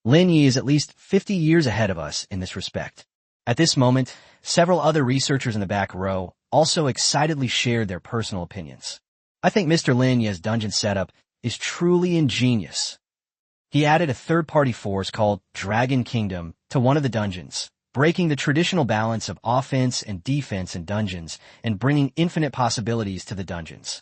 A: Lin Ye is at least 50 years ahead of us in this respect. At this moment, several other researchers in the back row also excitedly shared their personal opinions. I think Mr. Lin Ye's dungeon setup is truly ingenious. He added a third-party force called Dragon Kingdom to one of the dungeons, breaking the traditional balance of offense and defense in dungeons and bringing infinite possibilities to the dungeons.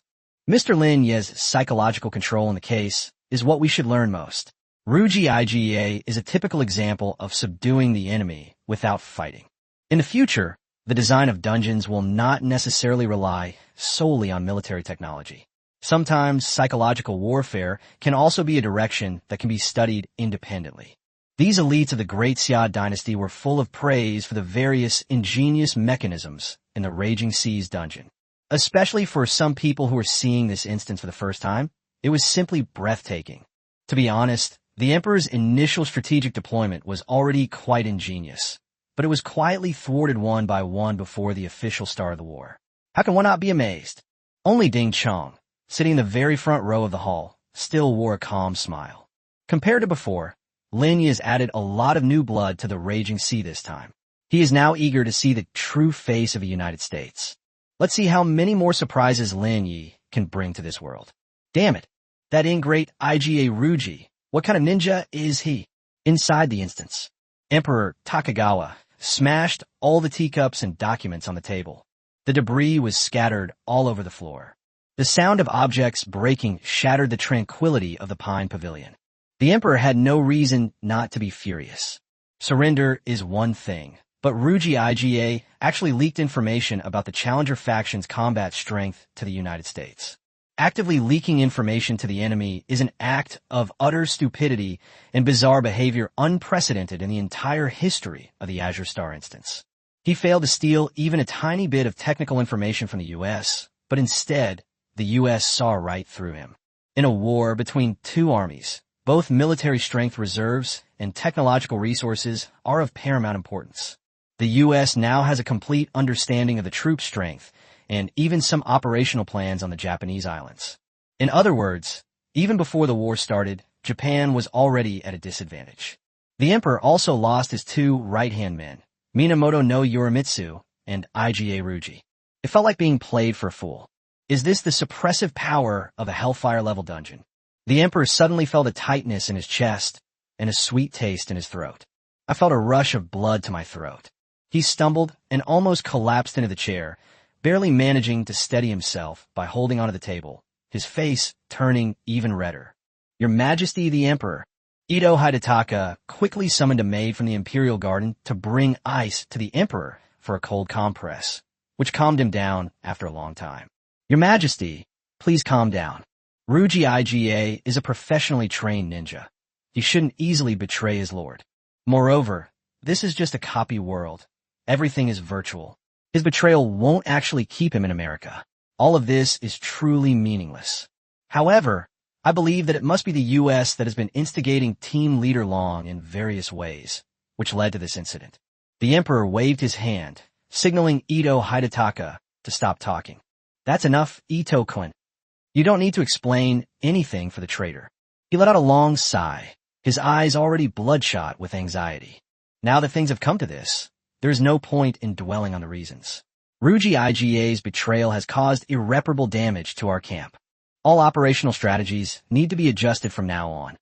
A: Mr. Lin Ye's psychological control in the case is what we should learn most. Ruji Iga is a typical example of subduing the enemy without fighting. In the future, the design of dungeons will not necessarily rely solely on military technology. Sometimes psychological warfare can also be a direction that can be studied independently. These elites of the Great Xia dynasty were full of praise for the various ingenious mechanisms in the Raging Seas dungeon. Especially for some people who are seeing this instance for the first time, it was simply breathtaking. To be honest, the Emperor's initial strategic deployment was already quite ingenious, but it was quietly thwarted one by one before the official start of the war. How can one not be amazed? Only Ding Chong, sitting in the very front row of the hall, still wore a calm smile. Compared to before, Lin Ye has added a lot of new blood to the Raging Sea this time. He is now eager to see the true face of the United States. Let's see how many more surprises Lin Ye can bring to this world. Damn it, that ingrate Iga Ruji. What kind of ninja is he? Inside the instance, Emperor Takagawa smashed all the teacups and documents on the table. The debris was scattered all over the floor. The sound of objects breaking shattered the tranquility of the Pine Pavilion. The Emperor had no reason not to be furious. Surrender is one thing, but Ruji Iga actually leaked information about the Challenger faction's combat strength to the United States. Actively leaking information to the enemy is an act of utter stupidity and bizarre behavior unprecedented in the entire history of the Azure Star instance. He failed to steal even a tiny bit of technical information from the U.S., but instead, the U.S. saw right through him. In a war between two armies, both military strength reserves and technological resources are of paramount importance. The U.S. now has a complete understanding of the troop strength and even some operational plans on the Japanese islands. In other words, even before the war started, Japan was already at a disadvantage. The Emperor also lost his two right-hand men, Minamoto no Yorimitsu and Iga Ruji. It felt like being played for a fool. Is this the suppressive power of a Hellfire-level dungeon? The Emperor suddenly felt a tightness in his chest and a sweet taste in his throat. I felt a rush of blood to my throat. He stumbled and almost collapsed into the chair, barely managing to steady himself by holding onto the table, his face turning even redder. Your Majesty the Emperor. Ito Hidetaka quickly summoned a maid from the Imperial Garden to bring ice to the Emperor for a cold compress, which calmed him down after a long time. Your Majesty, please calm down. Ruji Iga is a professionally trained ninja. He shouldn't easily betray his lord. Moreover, this is just a copy world. Everything is virtual. His betrayal won't actually keep him in America. All of this is truly meaningless. However, I believe that it must be the U.S. that has been instigating Team Leader Long in various ways, which led to this incident. The Emperor waved his hand, signaling Ito Hidetaka to stop talking. That's enough, Ito-kun. You don't need to explain anything for the traitor. He let out a long sigh, his eyes already bloodshot with anxiety. Now that things have come to this, there is no point in dwelling on the reasons. Ruji Iga's betrayal has caused irreparable damage to our camp. All operational strategies need to be adjusted from now on.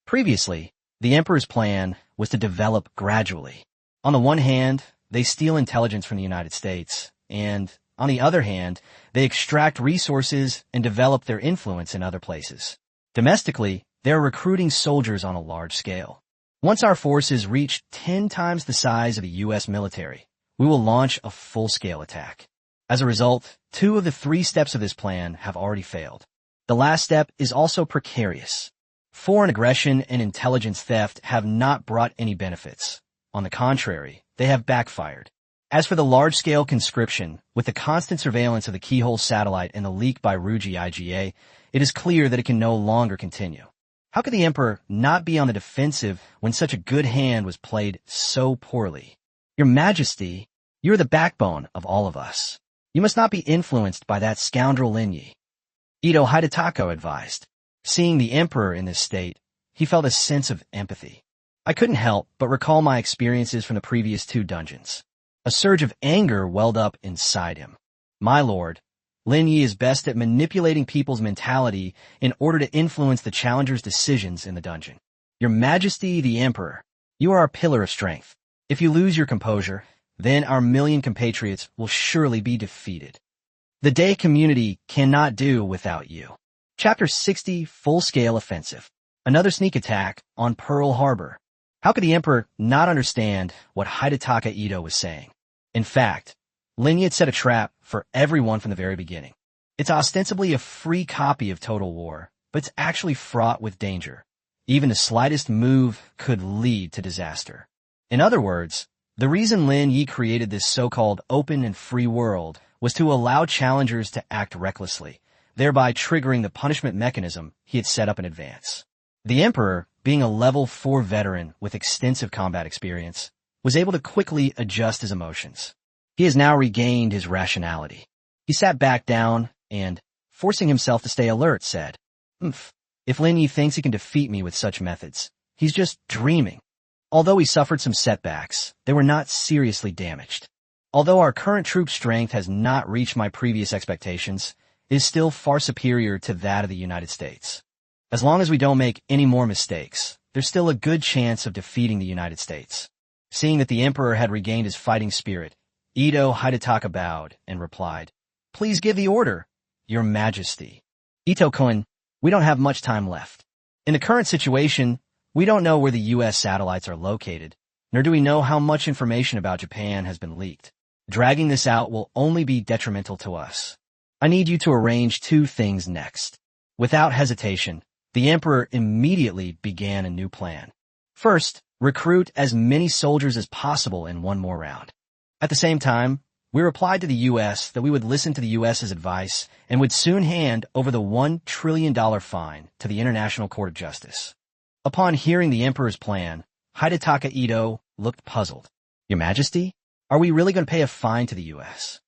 A: Previously, the Emperor's plan was to develop gradually. On the one hand, they steal intelligence from the United States, and on the other hand, they extract resources and develop their influence in other places. Domestically, they are recruiting soldiers on a large scale. Once our forces reach 10 times the size of the U.S. military, we will launch a full-scale attack. As a result, 2 of the 3 steps of this plan have already failed. The last step is also precarious. Foreign aggression and intelligence theft have not brought any benefits. On the contrary, they have backfired. As for the large-scale conscription, with the constant surveillance of the Keyhole satellite and the leak by Ruji Iga, it is clear that it can no longer continue. How could the Emperor not be on the defensive when such a good hand was played so poorly? Your Majesty, you are the backbone of all of us. You must not be influenced by that scoundrel Lin Ye. Ito Hidetaka advised. Seeing the Emperor in this state, he felt a sense of empathy. I couldn't help but recall my experiences from the previous 2 dungeons. A surge of anger welled up inside him. My lord, Lin Ye is best at manipulating people's mentality in order to influence the challenger's decisions in the dungeon. Your Majesty the Emperor, you are our pillar of strength. If you lose your composure, then our million compatriots will surely be defeated. The Day community cannot do without you. Chapter 60, Full-Scale Offensive. Another sneak attack on Pearl Harbor. How could the Emperor not understand what Hidetaka Ito was saying? In fact, Lin Ye had set a trap for everyone from the very beginning. It's ostensibly a free copy of Total War, but it's actually fraught with danger. Even the slightest move could lead to disaster. In other words, the reason Lin Ye created this so-called open and free world was to allow challengers to act recklessly, thereby triggering the punishment mechanism he had set up in advance. The Emperor, being a level 4 veteran with extensive combat experience, was able to quickly adjust his emotions. He has now regained his rationality. He sat back down and, forcing himself to stay alert, said, If Lin Ye thinks he can defeat me with such methods, he's just dreaming. Although he suffered some setbacks, they were not seriously damaged. Although our current troop strength has not reached my previous expectations, it is still far superior to that of the United States. As long as we don't make any more mistakes, there's still a good chance of defeating the United States. Seeing that the Emperor had regained his fighting spirit, Ito Hidetaka bowed and replied, Please give the order, Your Majesty. Ito-kun, we don't have much time left. In the current situation, we don't know where the U.S. satellites are located, nor do we know how much information about Japan has been leaked. Dragging this out will only be detrimental to us. I need you to arrange 2 things next. Without hesitation, the Emperor immediately began a new plan. First, recruit as many soldiers as possible in one more round. At the same time, we replied to the U.S. that we would listen to the U.S.'s advice and would soon hand over the $1 trillion fine to the International Court of Justice. Upon hearing the Emperor's plan, Hidetaka Ito looked puzzled. Your Majesty, are we really going to pay a fine to the U.S.?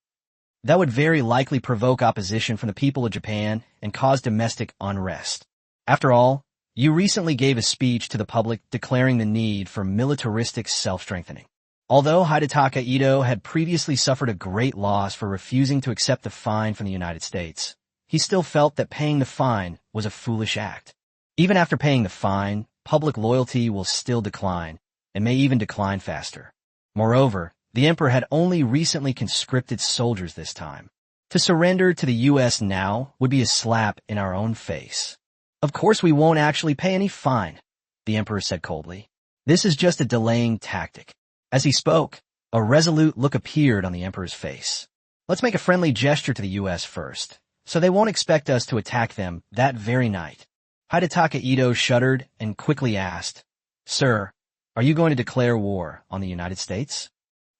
A: That would very likely provoke opposition from the people of Japan and cause domestic unrest. After all, you recently gave a speech to the public declaring the need for militaristic self-strengthening. Although Hidetaka Ito had previously suffered a great loss for refusing to accept the fine from the United States, he still felt that paying the fine was a foolish act. Even after paying the fine, public loyalty will still decline, and may even decline faster. Moreover, the Emperor had only recently conscripted soldiers this time. To surrender to the U.S. now would be a slap in our own face. Of course we won't actually pay any fine, the Emperor said coldly. This is just a delaying tactic. As he spoke, a resolute look appeared on the Emperor's face. Let's make a friendly gesture to the U.S. first, so they won't expect us to attack them that very night. Hidetaka Ito shuddered and quickly asked, "Sir, are you going to declare war on the United States?"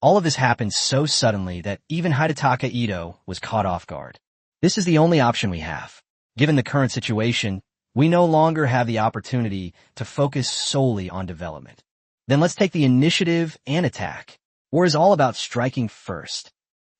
A: All of this happened so suddenly that even Hidetaka Ito was caught off guard. This is the only option we have. Given the current situation, we no longer have the opportunity to focus solely on development. Then let's take the initiative and attack. War is all about striking first.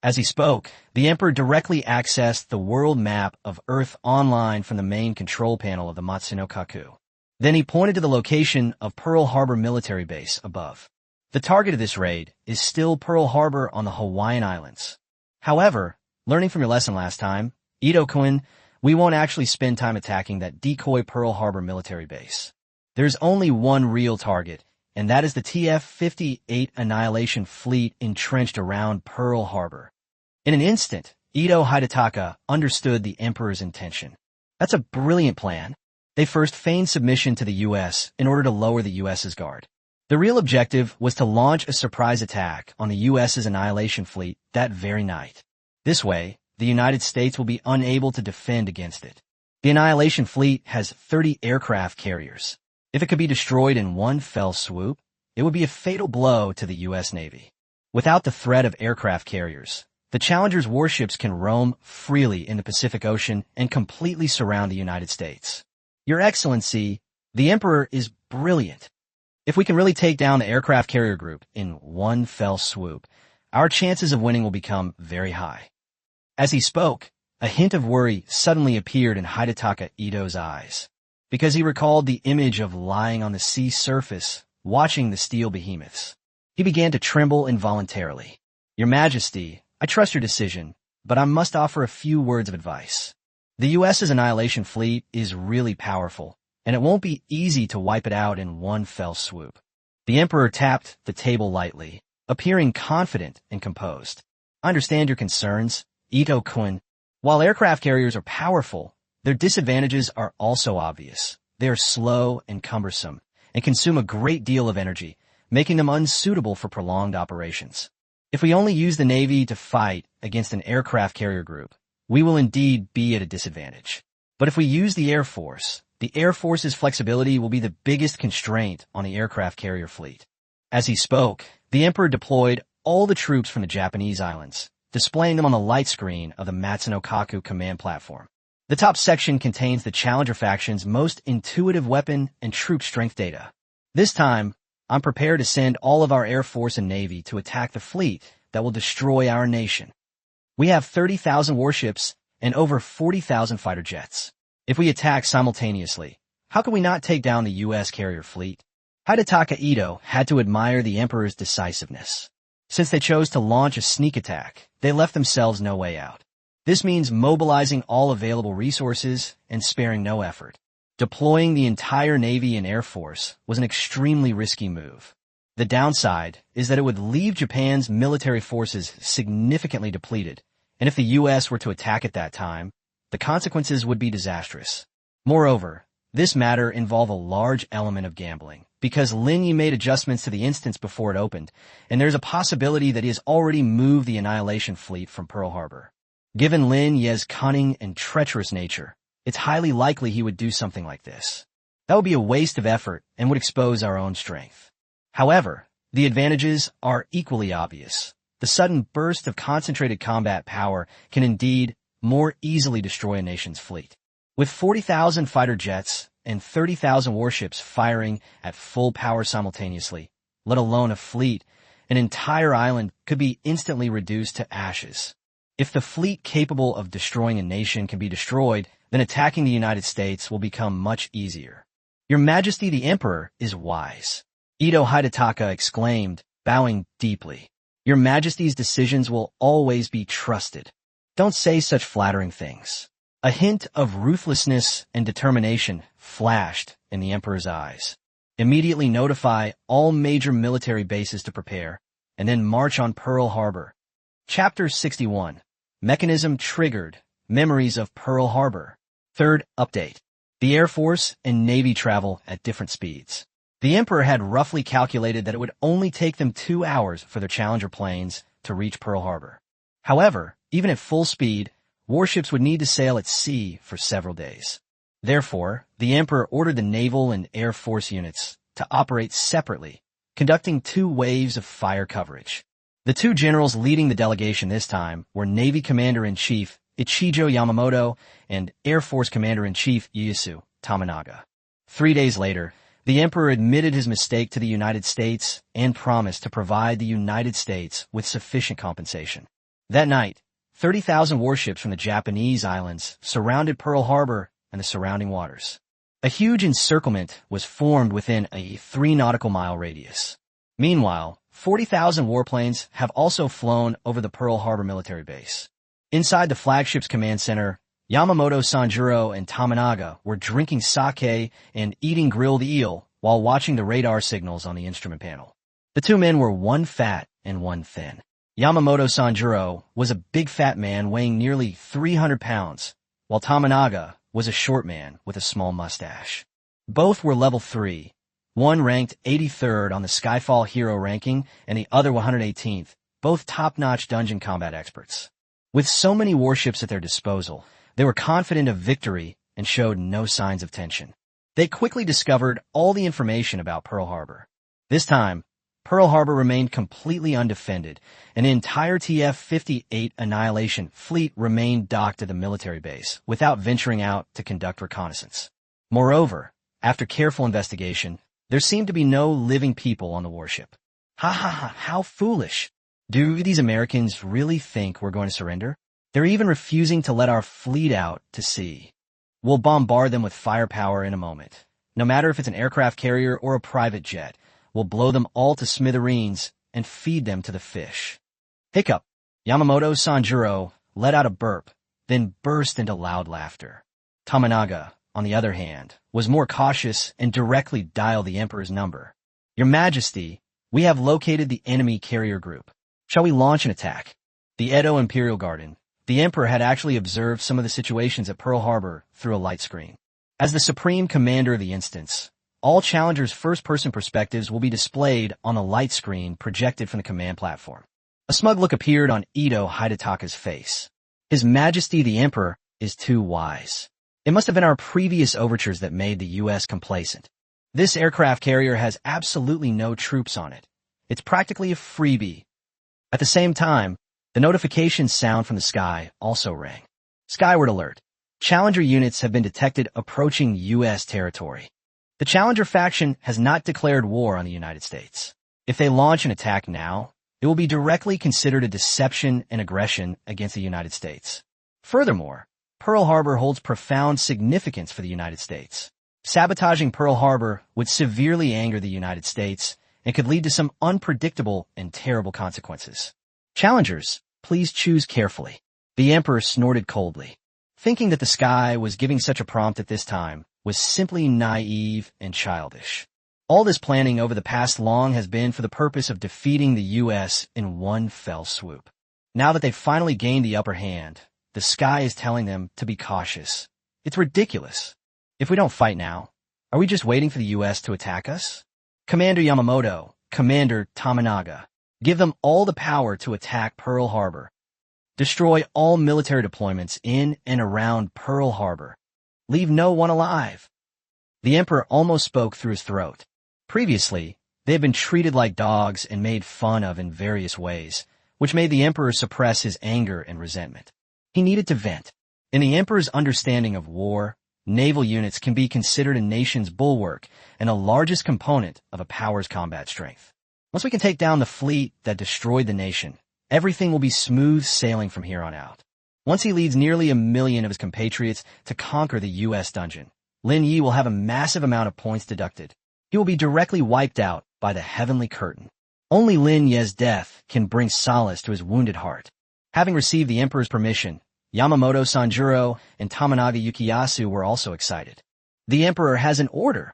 A: As he spoke, the Emperor directly accessed the world map of Earth online from the main control panel of the Matsunokaku. Then he pointed to the location of Pearl Harbor military base above. The target of this raid is still Pearl Harbor on the Hawaiian Islands. However, learning from your lesson last time, Ito-kun, we won't actually spend time attacking that decoy Pearl Harbor military base. There's only one real target, and that is the TF-58 Annihilation Fleet entrenched around Pearl Harbor. In an instant, Ito Hidetaka understood the Emperor's intention. That's a brilliant plan. They first feigned submission to the U.S. in order to lower the U.S.'s guard. The real objective was to launch a surprise attack on the U.S.'s Annihilation Fleet that very night. This way, the United States will be unable to defend against it. The Annihilation Fleet has 30 aircraft carriers. If it could be destroyed in one fell swoop, it would be a fatal blow to the U.S. Navy. Without the threat of aircraft carriers, the Challenger's warships can roam freely in the Pacific Ocean and completely surround the United States. Your Excellency, the Emperor is brilliant. If we can really take down the aircraft carrier group in one fell swoop, our chances of winning will become very high. As he spoke, a hint of worry suddenly appeared in Hidetaka Ito's eyes, because he recalled the image of lying on the sea surface, watching the steel behemoths. He began to tremble involuntarily. Your Majesty, I trust your decision, but I must offer a few words of advice. The U.S.'s Annihilation Fleet is really powerful, and it won't be easy to wipe it out in one fell swoop. The Emperor tapped the table lightly, appearing confident and composed. I understand your concerns, Ito-kun. While aircraft carriers are powerful, their disadvantages are also obvious. They are slow and cumbersome, and consume a great deal of energy, making them unsuitable for prolonged operations. If we only use the Navy to fight against an aircraft carrier group, we will indeed be at a disadvantage. But if we use the Air Force's flexibility will be the biggest constraint on the aircraft carrier fleet. As he spoke, the Emperor deployed all the troops from the Japanese islands, displaying them on the light screen of the Matsunokaku command platform. The top section contains the Challenger faction's most intuitive weapon and troop strength data. This time, I'm prepared to send all of our Air Force and Navy to attack the fleet that will destroy our nation. We have 30,000 warships and over 40,000 fighter jets. If we attack simultaneously, how could we not take down the U.S. carrier fleet? Hidetaka Ito had to admire the Emperor's decisiveness. Since they chose to launch a sneak attack, they left themselves no way out. This means mobilizing all available resources and sparing no effort. Deploying the entire Navy and Air Force was an extremely risky move. The downside is that it would leave Japan's military forces significantly depleted, and if the U.S. were to attack at that time, the consequences would be disastrous. Moreover, this matter involved a large element of gambling, because Lin Ye made adjustments to the instance before it opened, and there's a possibility that he has already moved the Annihilation Fleet from Pearl Harbor. Given Lin Ye's cunning and treacherous nature, it's highly likely he would do something like this. That would be a waste of effort and would expose our own strength. However, the advantages are equally obvious. The sudden burst of concentrated combat power can indeed more easily destroy a nation's fleet. With 40,000 fighter jets and 30,000 warships firing at full power simultaneously, let alone a fleet, an entire island could be instantly reduced to ashes. If the fleet capable of destroying a nation can be destroyed, then attacking the United States will become much easier. Your Majesty the Emperor is wise. Ito Hidetaka exclaimed, bowing deeply. Your Majesty's decisions will always be trusted. Don't say such flattering things. A hint of ruthlessness and determination flashed in the Emperor's eyes. Immediately notify all major military bases to prepare, and then march on Pearl Harbor. Chapter 61. Mechanism Triggered. Memories of Pearl Harbor. Third update. The Air Force and Navy travel at different speeds. The Emperor had roughly calculated that it would only take them 2 hours for their Challenger planes to reach Pearl Harbor. However, even at full speed, warships would need to sail at sea for several days. Therefore, the emperor ordered the naval and air force units to operate separately, conducting 2 waves of fire coverage. The 2 generals leading the delegation this time were Navy Commander-in-Chief Ichijo Yamamoto and Air Force Commander-in-Chief Ieyasu Tominaga. 3 days later, the emperor admitted his mistake to the United States and promised to provide the United States with sufficient compensation. That night, 30,000 warships from the Japanese islands surrounded Pearl Harbor and the surrounding waters. A huge encirclement was formed within a 3 nautical mile radius. Meanwhile, 40,000 warplanes have also flown over the Pearl Harbor military base. Inside the flagship's command center, Yamamoto, Sanjuro, and Tominaga were drinking sake and eating grilled eel while watching the radar signals on the instrument panel. The 2 men were one fat and one thin. Yamamoto Sanjuro was a big fat man weighing nearly 300 pounds, while Tominaga was a short man with a small mustache. Both were level 3, one ranked 83rd on the Skyfall Hero ranking and the other 118th, both top-notch dungeon combat experts. With so many warships at their disposal, they were confident of victory and showed no signs of tension. They quickly discovered all the information about Pearl Harbor. This time, Pearl Harbor remained completely undefended. An entire TF-58 Annihilation fleet remained docked at the military base without venturing out to conduct reconnaissance. Moreover, after careful investigation, there seemed to be no living people on the warship. Ha ha ha, how foolish. Do these Americans really think we're going to surrender? They're even refusing to let our fleet out to sea. We'll bombard them with firepower in a moment. No matter if it's an aircraft carrier or a private jet, we'll blow them all to smithereens and feed them to the fish. Hiccup. Yamamoto Sanjuro let out a burp, then burst into loud laughter. Tominaga, on the other hand, was more cautious and directly dialed the Emperor's number. Your Majesty, we have located the enemy carrier group. Shall we launch an attack? The Edo Imperial Garden. The Emperor had actually observed some of the situations at Pearl Harbor through a light screen. As the supreme commander of the instance, all challengers' first-person perspectives will be displayed on a light screen projected from the command platform. A smug look appeared on Ito Hidataka's face. His Majesty the Emperor is too wise. It must have been our previous overtures that made the U.S. complacent. This aircraft carrier has absolutely no troops on it. It's practically a freebie. At the same time, the notification sound from the sky also rang. Skyward alert. Challenger units have been detected approaching U.S. territory. The Challenger faction has not declared war on the United States. If they launch an attack now, it will be directly considered a deception and aggression against the United States. Furthermore, Pearl Harbor holds profound significance for the United States. Sabotaging Pearl Harbor would severely anger the United States and could lead to some unpredictable and terrible consequences. Challengers, please choose carefully. The Emperor snorted coldly. Thinking that the sky was giving such a prompt at this time was simply naive and childish. All this planning over the past long has been for the purpose of defeating the U.S. in one fell swoop. Now that they've finally gained the upper hand, the sky is telling them to be cautious. It's ridiculous. If we don't fight now, are we just waiting for the U.S. to attack us? Commander Yamamoto, Commander Tominaga, give them all the power to attack Pearl Harbor. Destroy all military deployments in and around Pearl Harbor. Leave no one alive. The Emperor almost spoke through his throat. Previously, they had been treated like dogs and made fun of in various ways, which made the Emperor suppress his anger and resentment. He needed to vent. In the Emperor's understanding of war, naval units can be considered a nation's bulwark and the largest component of a power's combat strength. Once we can take down the fleet that destroyed the nation, everything will be smooth sailing from here on out. Once he leads nearly 1 million of his compatriots to conquer the U.S. dungeon, Lin Ye will have a massive amount of points deducted. He will be directly wiped out by the heavenly curtain. Only Lin Ye's death can bring solace to his wounded heart. Having received the Emperor's permission, Yamamoto Sanjuro and Tominaga Yukiyasu were also excited. The Emperor has an order.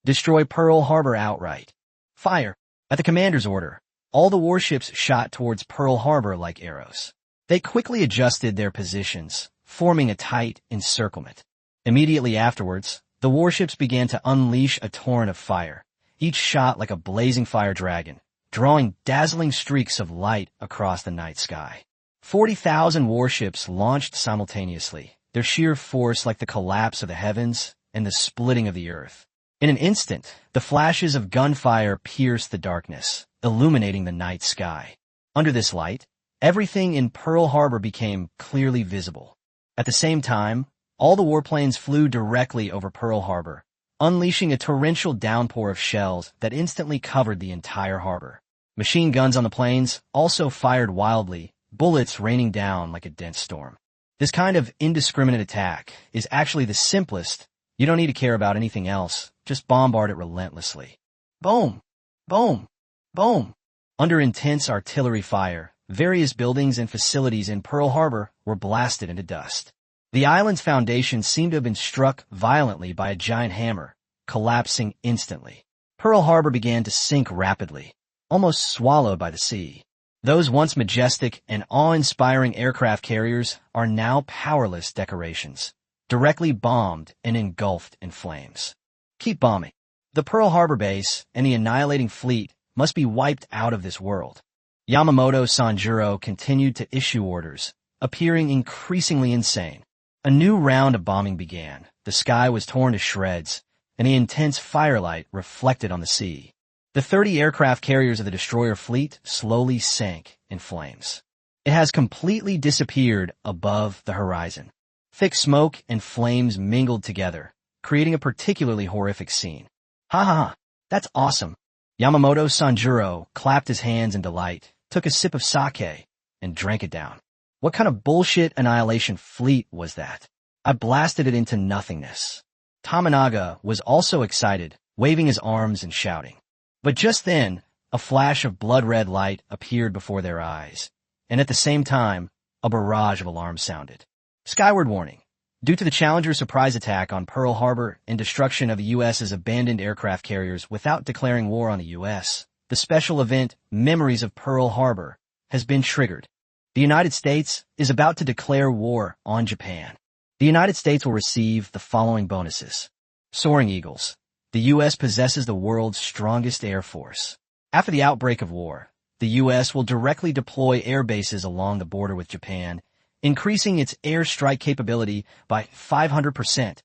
A: Destroy Pearl Harbor outright. Fire. At the commander's order, all the warships shot towards Pearl Harbor like arrows. They quickly adjusted their positions, forming a tight encirclement. Immediately afterwards, the warships began to unleash a torrent of fire, each shot like a blazing fire dragon, drawing dazzling streaks of light across the night sky. 40,000 warships launched simultaneously, their sheer force like the collapse of the heavens and the splitting of the earth. In an instant, the flashes of gunfire pierced the darkness, illuminating the night sky. Under this light, everything in Pearl Harbor became clearly visible. At the same time, all the warplanes flew directly over Pearl Harbor, unleashing a torrential downpour of shells that instantly covered the entire harbor. Machine guns on the planes also fired wildly, bullets raining down like a dense storm. This kind of indiscriminate attack is actually the simplest. You don't need to care about anything else, just bombard it relentlessly. Boom! Boom! Boom! Under intense artillery fire, various buildings and facilities in Pearl Harbor were blasted into dust. The island's foundation seemed to have been struck violently by a giant hammer, collapsing instantly. Pearl Harbor began to sink rapidly, almost swallowed by the sea. Those once majestic and awe-inspiring aircraft carriers are now powerless decorations, directly bombed and engulfed in flames. Keep bombing. The Pearl Harbor base and the annihilating fleet must be wiped out of this world. Yamamoto Sanjuro continued to issue orders, appearing increasingly insane. A new round of bombing began. The sky was torn to shreds, and the intense firelight reflected on the sea. The 30 aircraft carriers of the destroyer fleet slowly sank in flames. It has completely disappeared above the horizon. Thick smoke and flames mingled together, creating a particularly horrific scene. Ha ha ha, that's awesome. Yamamoto Sanjuro clapped his hands in delight, took a sip of sake, and drank it down. What kind of bullshit annihilation fleet was that? I blasted it into nothingness. Tamanaga was also excited, waving his arms and shouting. But just then, a flash of blood-red light appeared before their eyes, and at the same time, a barrage of alarms sounded. Skyward warning. Due to the Challenger's surprise attack on Pearl Harbor and destruction of the U.S.'s abandoned aircraft carriers without declaring war on the U.S., the special event, Memories of Pearl Harbor, has been triggered. The United States is about to declare war on Japan. The United States will receive the following bonuses. Soaring Eagles. The U.S. possesses the world's strongest air force. After the outbreak of war, the U.S. will directly deploy air bases along the border with Japan, increasing its air strike capability by 500%.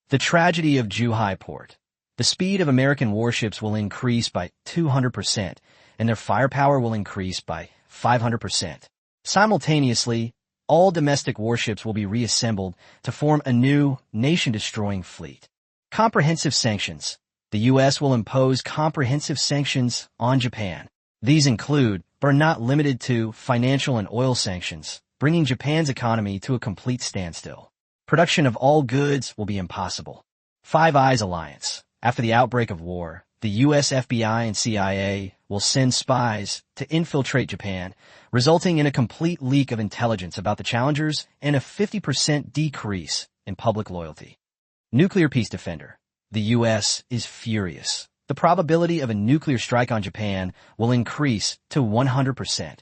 A: The tragedy of Zhuhai Port. The speed of American warships will increase by 200%, and their firepower will increase by 500%. Simultaneously, all domestic warships will be reassembled to form a new, nation-destroying fleet. Comprehensive sanctions. The U.S. will impose comprehensive sanctions on Japan. These include, but are not limited to, financial and oil sanctions, bringing Japan's economy to a complete standstill. Production of all goods will be impossible. Five Eyes Alliance. After the outbreak of war, the U.S. FBI and CIA will send spies to infiltrate Japan, resulting in a complete leak of intelligence about the challengers and a 50% decrease in public loyalty. Nuclear Peace Defender. The U.S. is furious. The probability of a nuclear strike on Japan will increase to 100%.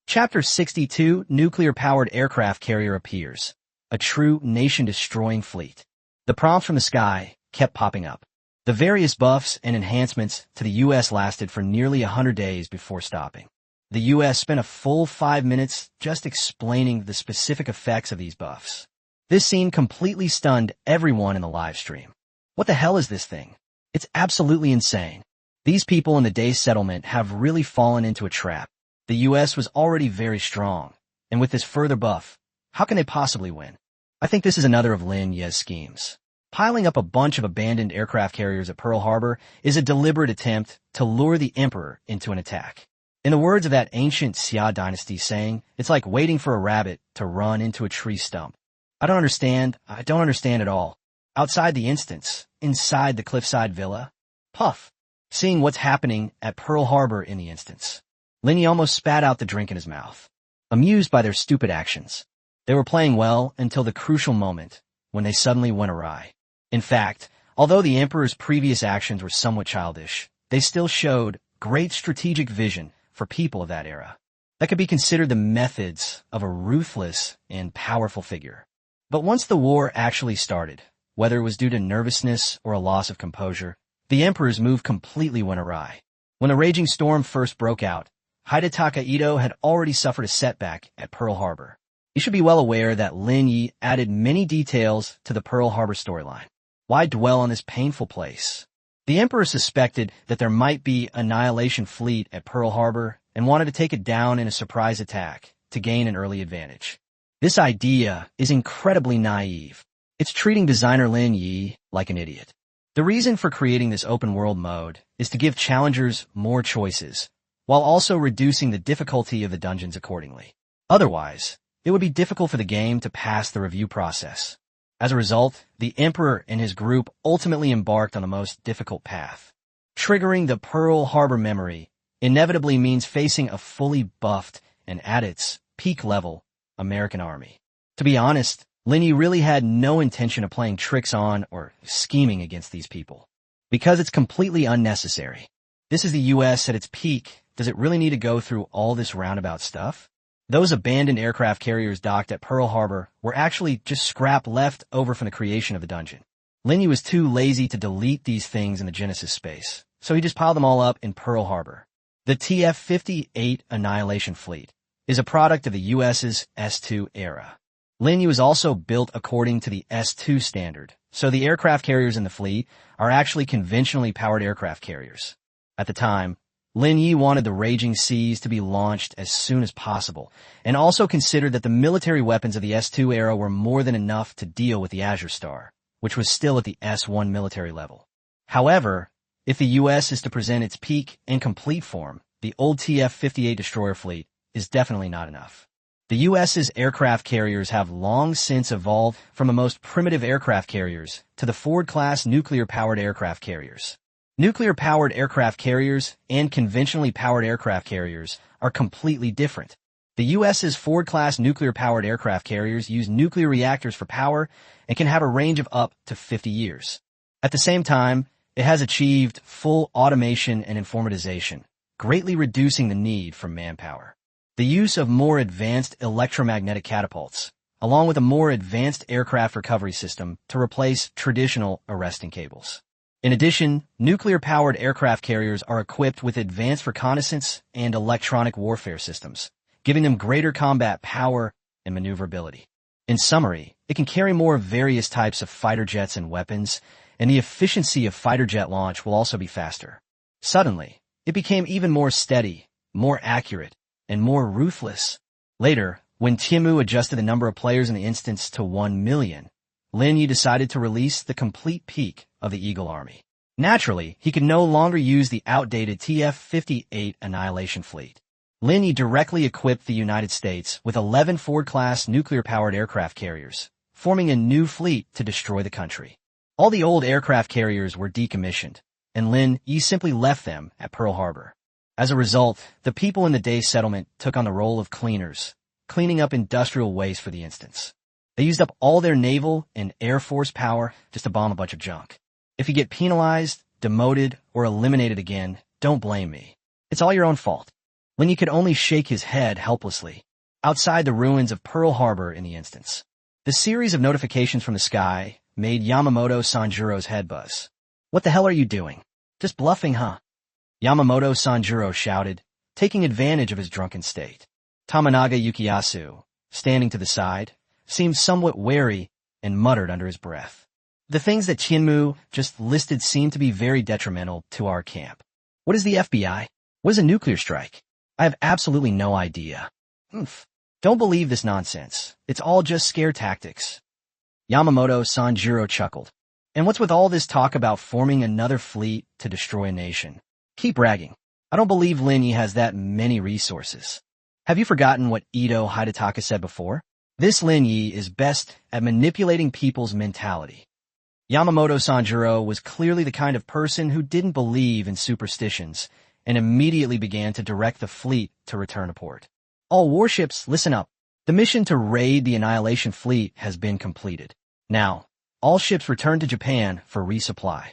A: Chapter 62, Nuclear-Powered Aircraft Carrier appears. A true nation-destroying fleet. The prompts from the sky kept popping up. The various buffs and enhancements to the U.S. lasted for nearly 100 days before stopping. The U.S. spent a full 5 minutes just explaining the specific effects of these buffs. This scene completely stunned everyone in the live stream. What the hell is this thing? It's absolutely insane. These people in the Day settlement have really fallen into a trap. The U.S. was already very strong, and with this further buff, how can they possibly win? I think this is another of Lin Ye's schemes. Piling up a bunch of abandoned aircraft carriers at Pearl Harbor is a deliberate attempt to lure the Emperor into an attack. In the words of that ancient Xia dynasty saying, it's like waiting for a rabbit to run into a tree stump. I don't understand at all. Outside the instance, inside the cliffside villa, puff, seeing what's happening at Pearl Harbor in the instance. Lin Ye almost spat out the drink in his mouth, amused by their stupid actions. They were playing well until the crucial moment, when they suddenly went awry. In fact, although the Emperor's previous actions were somewhat childish, they still showed great strategic vision for people of that era. That could be considered the methods of a ruthless and powerful figure. But once the war actually started, whether it was due to nervousness or a loss of composure, the Emperor's move completely went awry. When the raging storm first broke out, Hidetaka Ito had already suffered a setback at Pearl Harbor. You should be well aware that Lin Ye added many details to the Pearl Harbor storyline. Why dwell on this painful place? The Emperor suspected that there might be an annihilation fleet at Pearl Harbor and wanted to take it down in a surprise attack to gain an early advantage. This idea is incredibly naive. It's treating designer Lin Ye like an idiot. The reason for creating this open-world mode is to give challengers more choices, while also reducing the difficulty of the dungeons accordingly. Otherwise, it would be difficult for the game to pass the review process. As a result, the Emperor and his group ultimately embarked on the most difficult path. Triggering the Pearl Harbor memory inevitably means facing a fully buffed and at its peak level American army. To be honest, Lin Ye really had no intention of playing tricks on or scheming against these people, because it's completely unnecessary. This is the US at its peak. Does it really need to go through all this roundabout stuff? Those abandoned aircraft carriers docked at Pearl Harbor were actually just scrap left over from the creation of the dungeon. Lin Ye was too lazy to delete these things in the Genesis space, so he just piled them all up in Pearl Harbor. The TF-58 Annihilation Fleet is a product of the US's S2 era. Lin Ye was also built according to the S2 standard, so the aircraft carriers in the fleet are actually conventionally powered aircraft carriers. At the time, Lin Ye wanted the raging seas to be launched as soon as possible, and also considered that the military weapons of the S2 era were more than enough to deal with the Azure Star, which was still at the S1 military level. However, if the US is to present its peak and complete form, the old TF-58 destroyer fleet is definitely not enough. The US's aircraft carriers have long since evolved from the most primitive aircraft carriers to the Ford-class nuclear-powered aircraft carriers. Nuclear-powered aircraft carriers and conventionally powered aircraft carriers are completely different. The US's Ford-class nuclear-powered aircraft carriers use nuclear reactors for power and can have a range of up to 50 years. At the same time, it has achieved full automation and informatization, greatly reducing the need for manpower. The use of more advanced electromagnetic catapults, along with a more advanced aircraft recovery system to replace traditional arresting cables. In addition, nuclear-powered aircraft carriers are equipped with advanced reconnaissance and electronic warfare systems, giving them greater combat power and maneuverability. In summary, it can carry more various types of fighter jets and weapons, and the efficiency of fighter jet launch will also be faster. Suddenly, it became even more steady, more accurate, and more ruthless. Later, when Tianmu adjusted the number of players in the instance to 1 million, Lin Ye decided to release the complete peak of the Eagle Army. Naturally, he could no longer use the outdated TF-58 Annihilation Fleet. Lin Ye directly equipped the United States with 11 Ford-class nuclear-powered aircraft carriers, forming a new fleet to destroy the country. All the old aircraft carriers were decommissioned, and Lin Ye simply left them at Pearl Harbor. As a result, the people in the Day settlement took on the role of cleaners, cleaning up industrial waste for the instance. They used up all their naval and air force power just to bomb a bunch of junk. If you get penalized, demoted, or eliminated again, don't blame me. It's all your own fault. Lin Ye could only shake his head helplessly, outside the ruins of Pearl Harbor in the instance. The series of notifications from the sky made Yamamoto Sanjuro's head buzz. What the hell are you doing? Just bluffing, huh? Yamamoto Sanjuro shouted, taking advantage of his drunken state. Tamanaga Yukiyasu, standing to the side, seemed somewhat wary and muttered under his breath. The things that Tianmu just listed seem to be very detrimental to our camp. What is the FBI? What is a nuclear strike? I have absolutely no idea. Don't believe this nonsense. It's all just scare tactics. Yamamoto Sanjuro chuckled. And what's with all this talk about forming another fleet to destroy a nation? Keep bragging. I don't believe Lin Ye has that many resources. Have you forgotten what Ito Hidetaka said before? This Lin Ye is best at manipulating people's mentality. Yamamoto Sanjuro was clearly the kind of person who didn't believe in superstitions and immediately began to direct the fleet to return to port. All warships, listen up. The mission to raid the Annihilation Fleet has been completed. Now, all ships return to Japan for resupply.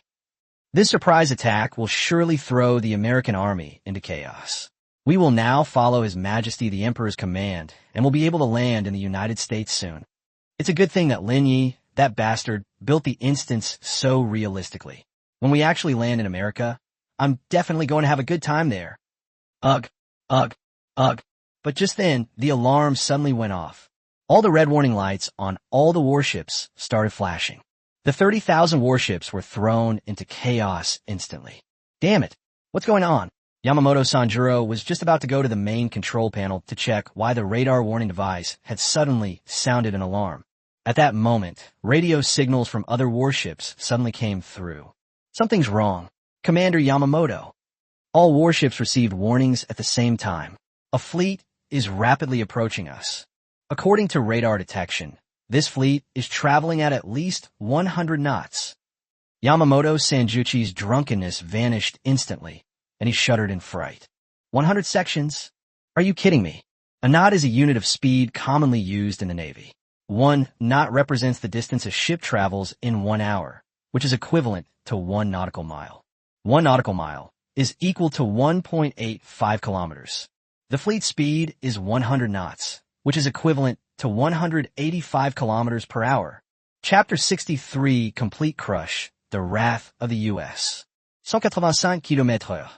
A: This surprise attack will surely throw the American army into chaos. We will now follow His Majesty the Emperor's command and will be able to land in the United States soon. It's a good thing that Lin Ye, that bastard, built the instance so realistically. When we actually land in America, I'm definitely going to have a good time there. Ugh. Ugh. But just then, the alarm suddenly went off. All the red warning lights on all the warships started flashing. The 30,000 warships were thrown into chaos instantly. Damn it! What's going on? Yamamoto Sanjuro was just about to go to the main control panel to check why the radar warning device had suddenly sounded an alarm. At that moment, radio signals from other warships suddenly came through. Something's wrong. Commander Yamamoto. All warships received warnings at the same time. A fleet is rapidly approaching us. According to radar detection, this fleet is traveling at least 100 knots. Yamamoto Sanjuchi's drunkenness vanished instantly, and he shuddered in fright. 100 sections? Are you kidding me? A knot is a unit of speed commonly used in the Navy. 1 knot represents the distance a ship travels in 1 hour, which is equivalent to 1 nautical mile. 1 nautical mile is equal to 1.85 kilometers. The fleet speed is 100 knots, which is equivalent to 185 kilometers per hour. Chapter 63, Complete Crush, The Wrath of the U.S. 185 km/h.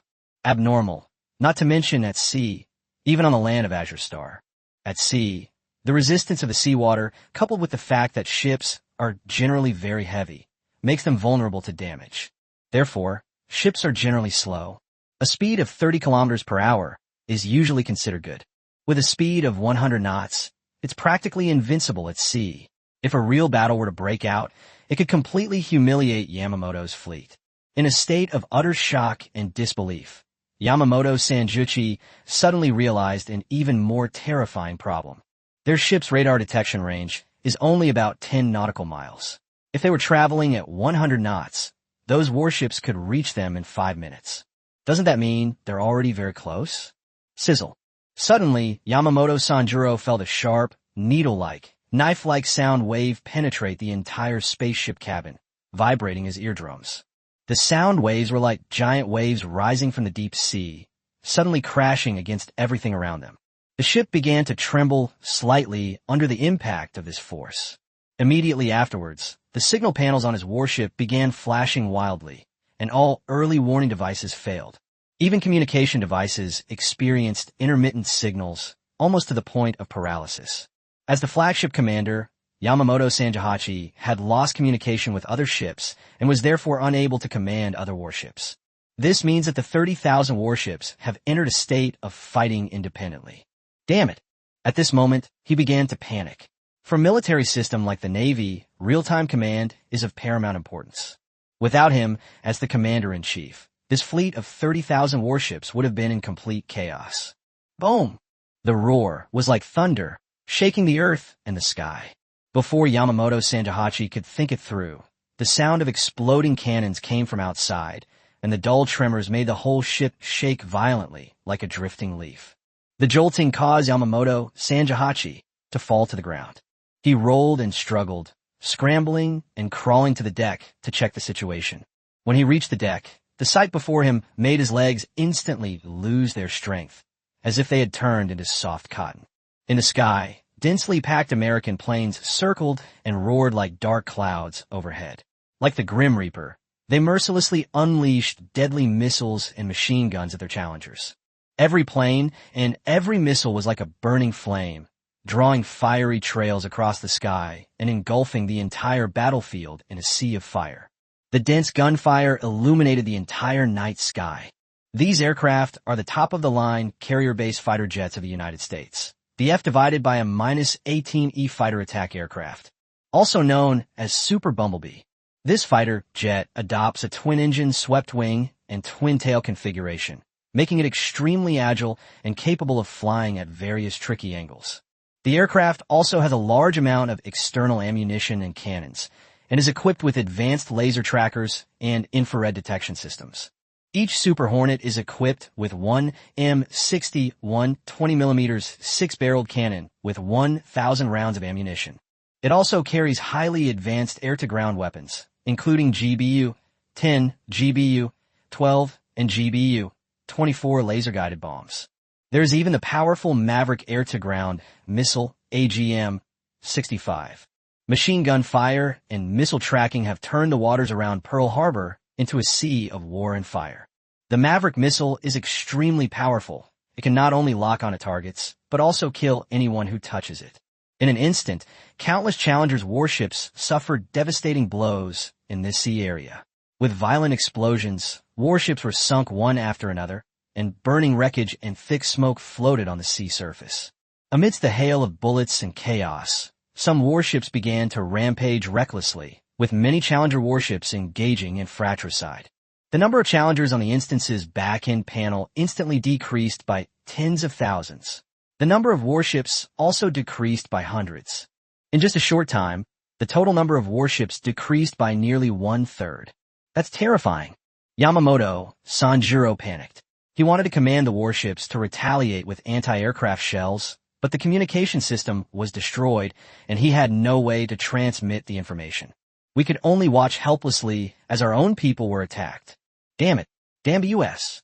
A: Abnormal, not to mention at sea, even on the land of Azure Star. At sea, the resistance of the seawater, coupled with the fact that ships are generally very heavy, makes them vulnerable to damage. Therefore, ships are generally slow. A speed of 30 kilometers per hour is usually considered good. With a speed of 100 knots, it's practically invincible at sea. If a real battle were to break out, it could completely humiliate Yamamoto's fleet. In a state of utter shock and disbelief, Yamamoto Sanjuchi suddenly realized an even more terrifying problem. Their ship's radar detection range is only about 10 nautical miles. If they were traveling at 100 knots, those warships could reach them in 5 minutes. Doesn't that mean they're already very close? Sizzle. Suddenly, Yamamoto Sanjuro felt a sharp, needle-like, knife-like sound wave penetrate the entire spaceship cabin, vibrating his eardrums. The sound waves were like giant waves rising from the deep sea, suddenly crashing against everything around them. The ship began to tremble slightly under the impact of this force. Immediately afterwards, the signal panels on his warship began flashing wildly, and all early warning devices failed. Even communication devices experienced intermittent signals, almost to the point of paralysis. As the flagship commander, Yamamoto Sanjuhachi had lost communication with other ships and was therefore unable to command other warships. This means that the 30,000 warships have entered a state of fighting independently. Damn it! At this moment, he began to panic. For a military system like the Navy, real-time command is of paramount importance. Without him as the commander-in-chief, this fleet of 30,000 warships would have been in complete chaos. Boom! The roar was like thunder, shaking the earth and the sky. Before Yamamoto Sanjuhachi could think it through, the sound of exploding cannons came from outside, and the dull tremors made the whole ship shake violently like a drifting leaf. The jolting caused Yamamoto Sanjuhachi to fall to the ground. He rolled and struggled, scrambling and crawling to the deck to check the situation. When he reached the deck, the sight before him made his legs instantly lose their strength, as if they had turned into soft cotton. In the sky, densely packed American planes circled and roared like dark clouds overhead. Like the Grim Reaper, they mercilessly unleashed deadly missiles and machine guns at their challengers. Every plane and every missile was like a burning flame, drawing fiery trails across the sky and engulfing the entire battlefield in a sea of fire. The dense gunfire illuminated the entire night sky. These aircraft are the top-of-the-line carrier-based fighter jets of the United States. The F divided by a -18E fighter attack aircraft, also known as Super Bumblebee. This fighter jet adopts a twin-engine swept-wing and twin-tail configuration, making it extremely agile and capable of flying at various tricky angles. The aircraft also has a large amount of external ammunition and cannons, and is equipped with advanced laser trackers and infrared detection systems. Each Super Hornet is equipped with one M60 20mm 6-barreled cannon with 1,000 rounds of ammunition. It also carries highly advanced air-to-ground weapons, including GBU-10, GBU-12, and GBU-24 laser-guided bombs. There is even the powerful Maverick air-to-ground missile AGM-65. Machine gun fire and missile tracking have turned the waters around Pearl Harbor into a sea of war and fire. The Maverick missile is extremely powerful It can not only lock onto targets, but also kill anyone who touches it. In an instant, countless Challenger's warships suffered devastating blows in this sea area. With violent explosions, warships were sunk one after another, and burning wreckage and thick smoke floated on the sea surface. Amidst the hail of bullets and chaos, some warships began to rampage recklessly, with many Challenger warships engaging in fratricide. The number of Challengers on the instance's back-end panel instantly decreased by tens of thousands. The number of warships also decreased by hundreds. In just a short time, the total number of warships decreased by nearly one-third. That's terrifying. Yamamoto Sanjuro panicked. He wanted to command the warships to retaliate with anti-aircraft shells, but the communication system was destroyed, and he had no way to transmit the information. We could only watch helplessly as our own people were attacked. Damn it. Damn the U.S.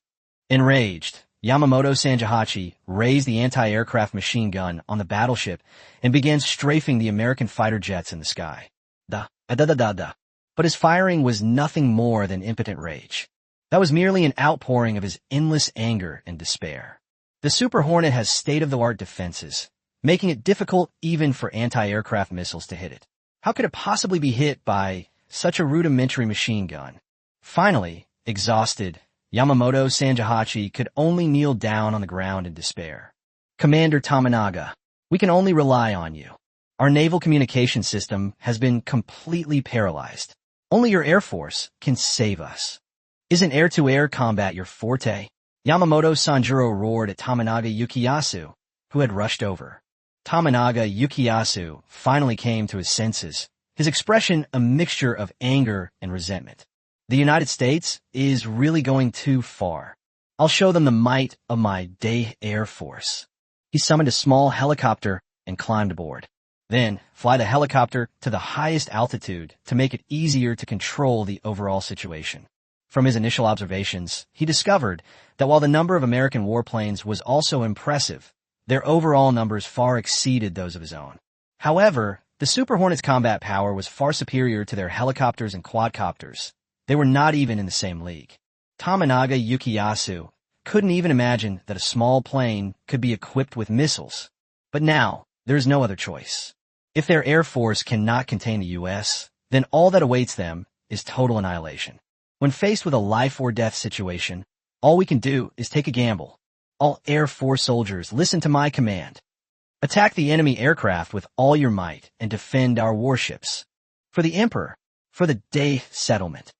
A: Enraged, Yamamoto Sanjihachi raised the anti-aircraft machine gun on the battleship and began strafing the American fighter jets in the sky. But his firing was nothing more than impotent rage. That was merely an outpouring of his endless anger and despair. The Super Hornet has state-of-the-art defenses, making it difficult even for anti-aircraft missiles to hit it. How could it possibly be hit by such a rudimentary machine gun? Finally, exhausted, Yamamoto Sanjihachi could only kneel down on the ground in despair. Commander Tamanaga, we can only rely on you. Our naval communication system has been completely paralyzed. Only your Air Force can save us. Isn't air-to-air combat your forte? Yamamoto Sanjuro roared at Tamanaga Yukiyasu, who had rushed over. Tamanaga Yukiyasu finally came to his senses, his expression a mixture of anger and resentment. The United States is really going too far. I'll show them the might of my Day Air Force. He summoned a small helicopter and climbed aboard. Then, fly the helicopter to the highest altitude to make it easier to control the overall situation. From his initial observations, he discovered that while the number of American warplanes was also impressive, their overall numbers far exceeded those of his own. However, the Super Hornet's combat power was far superior to their helicopters and quadcopters. They were not even in the same league. Tamanaga Yukiyasu couldn't even imagine that a small plane could be equipped with missiles. But now, there is no other choice. If their Air Force cannot contain the U.S., then all that awaits them is total annihilation. When faced with a life-or-death situation, all we can do is take a gamble. All Air Force soldiers, listen to my command. Attack the enemy aircraft with all your might and defend our warships. For the Emperor, for the Day settlement.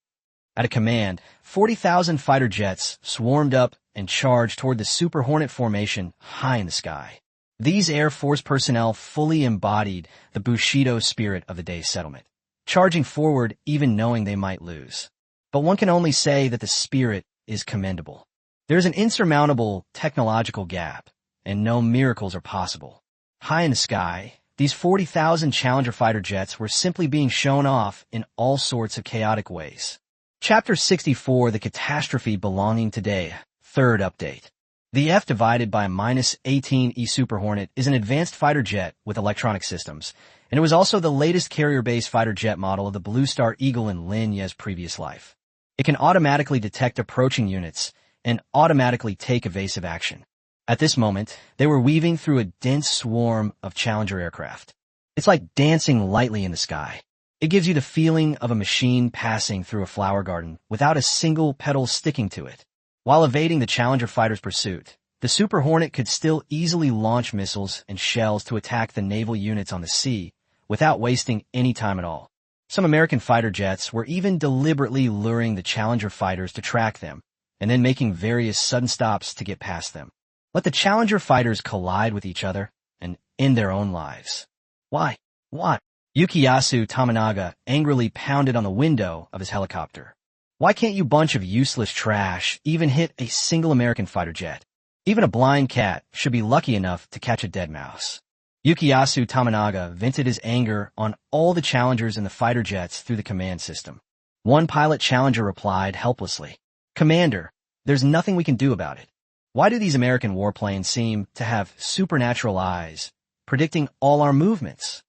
A: At a command, 40,000 fighter jets swarmed up and charged toward the Super Hornet formation high in the sky. These Air Force personnel fully embodied the Bushido spirit of the Day settlement, charging forward even knowing they might lose. But one can only say that the spirit is commendable. There is an insurmountable technological gap, and no miracles are possible. High in the sky, these 40,000 Challenger fighter jets were simply being shown off in all sorts of chaotic ways. Chapter 64, The Catastrophe Belonging to Day, third update. The F divided by -18E Super Hornet is an advanced fighter jet with electronic systems, and it was also the latest carrier-based fighter jet model of the Blue Star Eagle in Lin Ye's previous life. It can automatically detect approaching units and automatically take evasive action. At this moment, they were weaving through a dense swarm of Challenger aircraft. It's like dancing lightly in the sky. It gives you the feeling of a machine passing through a flower garden without a single petal sticking to it. While evading the Challenger fighter's pursuit, the Super Hornet could still easily launch missiles and shells to attack the naval units on the sea without wasting any time at all. Some American fighter jets were even deliberately luring the Challenger fighters to track them, and then making various sudden stops to get past them. Let the Challenger fighters collide with each other and end their own lives. Why? What? Yukiyasu Tamanaga angrily pounded on the window of his helicopter. Why can't you bunch of useless trash even hit a single American fighter jet? Even a blind cat should be lucky enough to catch a dead mouse. Yukiyasu Tamanaga vented his anger on all the Challengers in the fighter jets through the command system. One pilot Challenger replied helplessly, "Commander, there's nothing we can do about it. Why do these American warplanes seem to have supernatural eyes, predicting all our movements?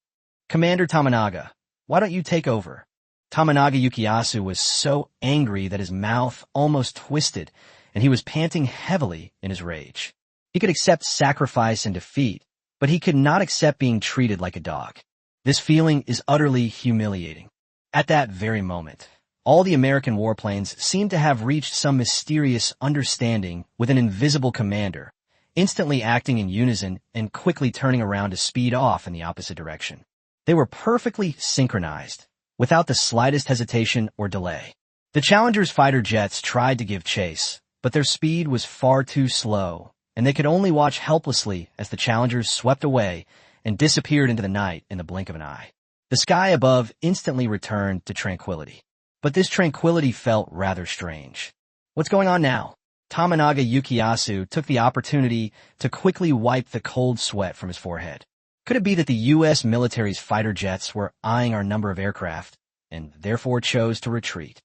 A: Commander Tamanaga, why don't you take over?" Tamanaga Yukiyasu was so angry that his mouth almost twisted, and he was panting heavily in his rage. He could accept sacrifice and defeat, but he could not accept being treated like a dog. This feeling is utterly humiliating. At that very moment, all the American warplanes seemed to have reached some mysterious understanding with an invisible commander, instantly acting in unison and quickly turning around to speed off in the opposite direction. They were perfectly synchronized, without the slightest hesitation or delay. The Challenger's fighter jets tried to give chase, but their speed was far too slow, and they could only watch helplessly as the Challengers swept away and disappeared into the night in the blink of an eye. The sky above instantly returned to tranquility. But this tranquility felt rather strange. What's going on now? Tominaga Yukiyasu took the opportunity to quickly wipe the cold sweat from his forehead. Could it be that the U.S. military's fighter jets were eyeing our number of aircraft, and therefore chose to retreat?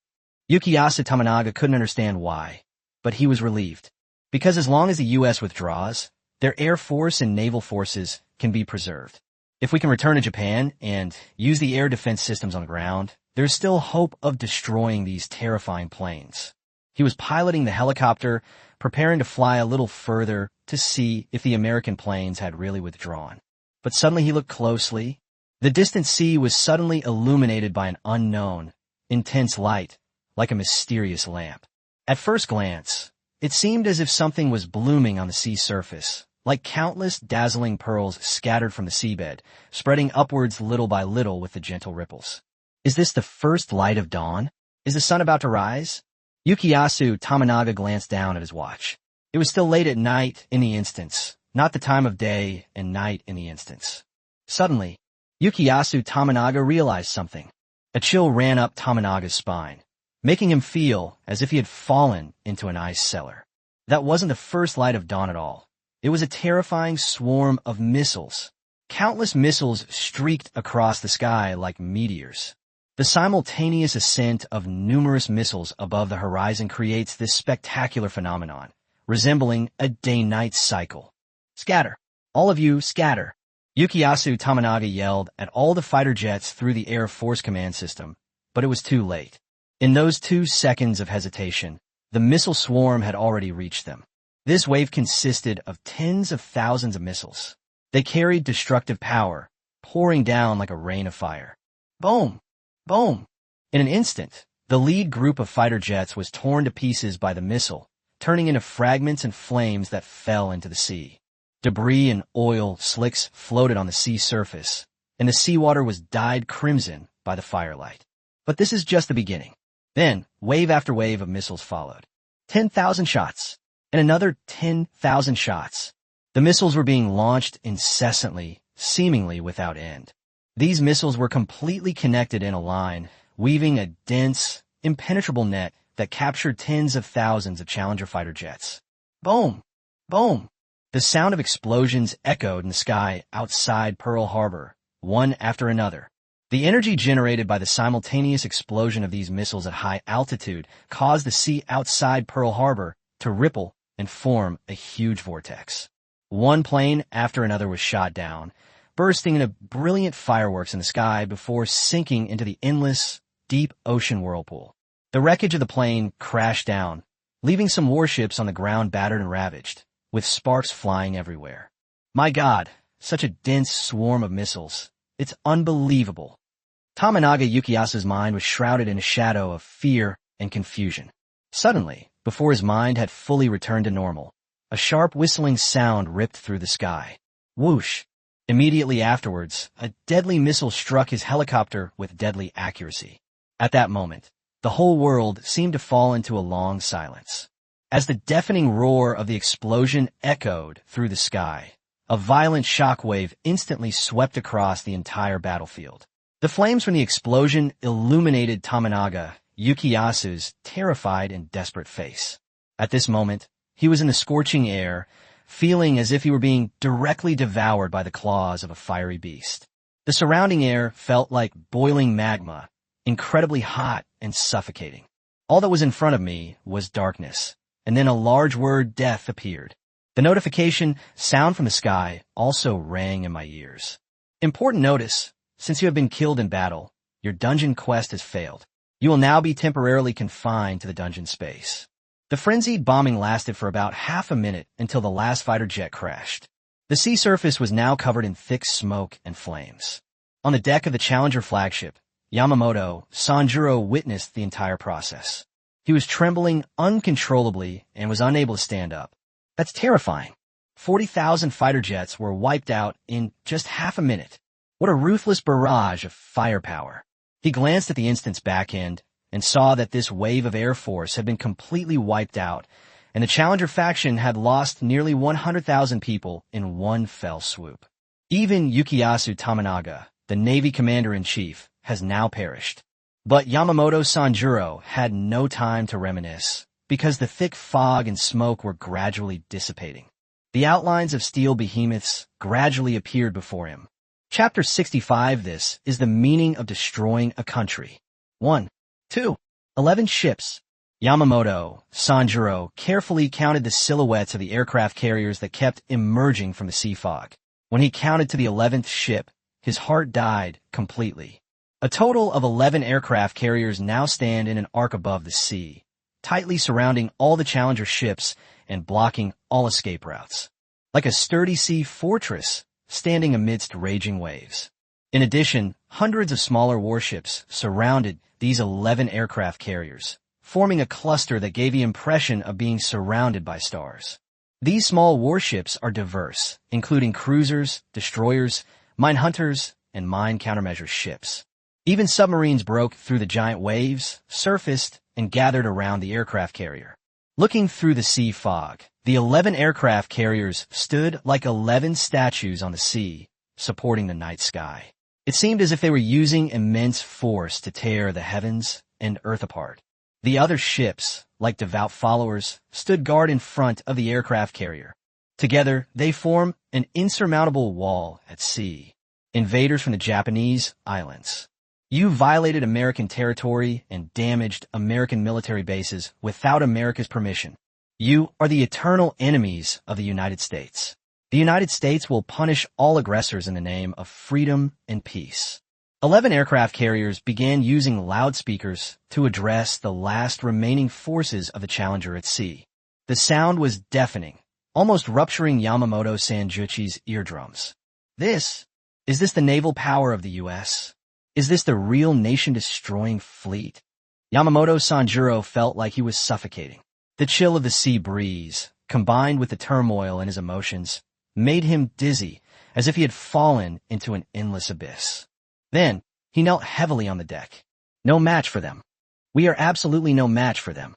A: Yukiyasu Tominaga couldn't understand why, but he was relieved. Because as long as the U.S. withdraws, their air force and naval forces can be preserved. If we can return to Japan and use the air defense systems on the ground, there's still hope of destroying these terrifying planes. He was piloting the helicopter, preparing to fly a little further to see if the American planes had really withdrawn. But suddenly he looked closely. The distant sea was suddenly illuminated by an unknown, intense light, like a mysterious lamp. At first glance, it seemed as if something was blooming on the sea surface, like countless dazzling pearls scattered from the seabed, spreading upwards little by little with the gentle ripples. Is this the first light of dawn? Is the sun about to rise? Yukiyasu Tominaga glanced down at his watch. It was still late at night in the instance, not the time of day and night in the instance. Suddenly, Yukiyasu Tominaga realized something. A chill ran up Tominaga's spine, making him feel as if he had fallen into an ice cellar. That wasn't the first light of dawn at all. It was a terrifying swarm of missiles. Countless missiles streaked across the sky like meteors. The simultaneous ascent of numerous missiles above the horizon creates this spectacular phenomenon, resembling a day-night cycle. Scatter! All of you, scatter! Yukiyasu Tominaga yelled at all the fighter jets through the Air Force Command System, but it was too late. In those 2 seconds of hesitation, the missile swarm had already reached them. This wave consisted of tens of thousands of missiles. They carried destructive power, pouring down like a rain of fire. Boom! Boom! In an instant, the lead group of fighter jets was torn to pieces by the missile, turning into fragments and flames that fell into the sea. Debris and oil slicks floated on the sea surface, and the seawater was dyed crimson by the firelight. But this is just the beginning. Then, wave after wave of missiles followed. 10,000 shots, and another 10,000 shots. The missiles were being launched incessantly, seemingly without end. These missiles were completely connected in a line, weaving a dense, impenetrable net that captured tens of thousands of Challenger fighter jets. Boom! Boom! The sound of explosions echoed in the sky outside Pearl Harbor, one after another. The energy generated by the simultaneous explosion of these missiles at high altitude caused the sea outside Pearl Harbor to ripple and form a huge vortex. One plane after another was shot down, bursting into brilliant fireworks in the sky before sinking into the endless, deep ocean whirlpool. The wreckage of the plane crashed down, leaving some warships on the ground battered and ravaged, with sparks flying everywhere. My God, such a dense swarm of missiles. It's unbelievable. Tominaga Yukiyasu's mind was shrouded in a shadow of fear and confusion. Suddenly, before his mind had fully returned to normal, a sharp whistling sound ripped through the sky. Whoosh! Immediately afterwards, a deadly missile struck his helicopter with deadly accuracy. At that moment, the whole world seemed to fall into a long silence. As the deafening roar of the explosion echoed through the sky, a violent shockwave instantly swept across the entire battlefield. The flames from the explosion illuminated Tominaga Yukiyasu's terrified and desperate face. At this moment, he was in the scorching air, feeling as if he were being directly devoured by the claws of a fiery beast. The surrounding air felt like boiling magma, incredibly hot and suffocating. All that was in front of me was darkness, and then a large word death appeared. The notification sound from the sky also rang in my ears. Important notice, since you have been killed in battle, your dungeon quest has failed. You will now be temporarily confined to the dungeon space. The frenzied bombing lasted for about half a minute until the last fighter jet crashed. The sea surface was now covered in thick smoke and flames. On the deck of the Challenger flagship, Yamamoto Sanjuro witnessed the entire process. He was trembling uncontrollably and was unable to stand up. That's terrifying. 40,000 fighter jets were wiped out in just half a minute. What a ruthless barrage of firepower. He glanced at the instant's back end and saw that this wave of air force had been completely wiped out, and the Challenger faction had lost nearly 100,000 people in one fell swoop. Even Yukiyasu Tamanaga, the Navy commander-in-chief, has now perished. But Yamamoto Sanjuro had no time to reminisce, because the thick fog and smoke were gradually dissipating. The outlines of steel behemoths gradually appeared before him. Chapter 65. This is the meaning of destroying a country. 1, 2, 11 ships. Yamamoto Sanjuro carefully counted the silhouettes of the aircraft carriers that kept emerging from the sea fog. When he counted to the 11th ship, his heart died completely. A total of 11 aircraft carriers now stand in an arc above the sea, tightly surrounding all the Challenger ships and blocking all escape routes. Like a sturdy sea fortress standing amidst raging waves. In addition, hundreds of smaller warships surrounded these 11 aircraft carriers, forming a cluster that gave the impression of being surrounded by stars. These small warships are diverse, including cruisers, destroyers, mine hunters, and mine countermeasure ships. Even submarines broke through the giant waves, surfaced, and gathered around the aircraft carrier. Looking through the sea fog, the 11 aircraft carriers stood like 11 statues on the sea, supporting the night sky. It seemed as if they were using immense force to tear the heavens and earth apart. The other ships, like devout followers, stood guard in front of the aircraft carrier. Together, they form an insurmountable wall at sea. Invaders from the Japanese islands. You violated American territory and damaged American military bases without America's permission. You are the eternal enemies of the United States. The United States will punish all aggressors in the name of freedom and peace. 11 aircraft carriers began using loudspeakers to address the last remaining forces of the Challenger at sea. The sound was deafening, almost rupturing Yamamoto Sanjuchi's eardrums. Is this the naval power of the U.S.? Is this the real nation-destroying fleet? Yamamoto Sanjuro felt like he was suffocating. The chill of the sea breeze, combined with the turmoil in his emotions, made him dizzy, as if he had fallen into an endless abyss. Then, he knelt heavily on the deck. No match for them. We are absolutely no match for them.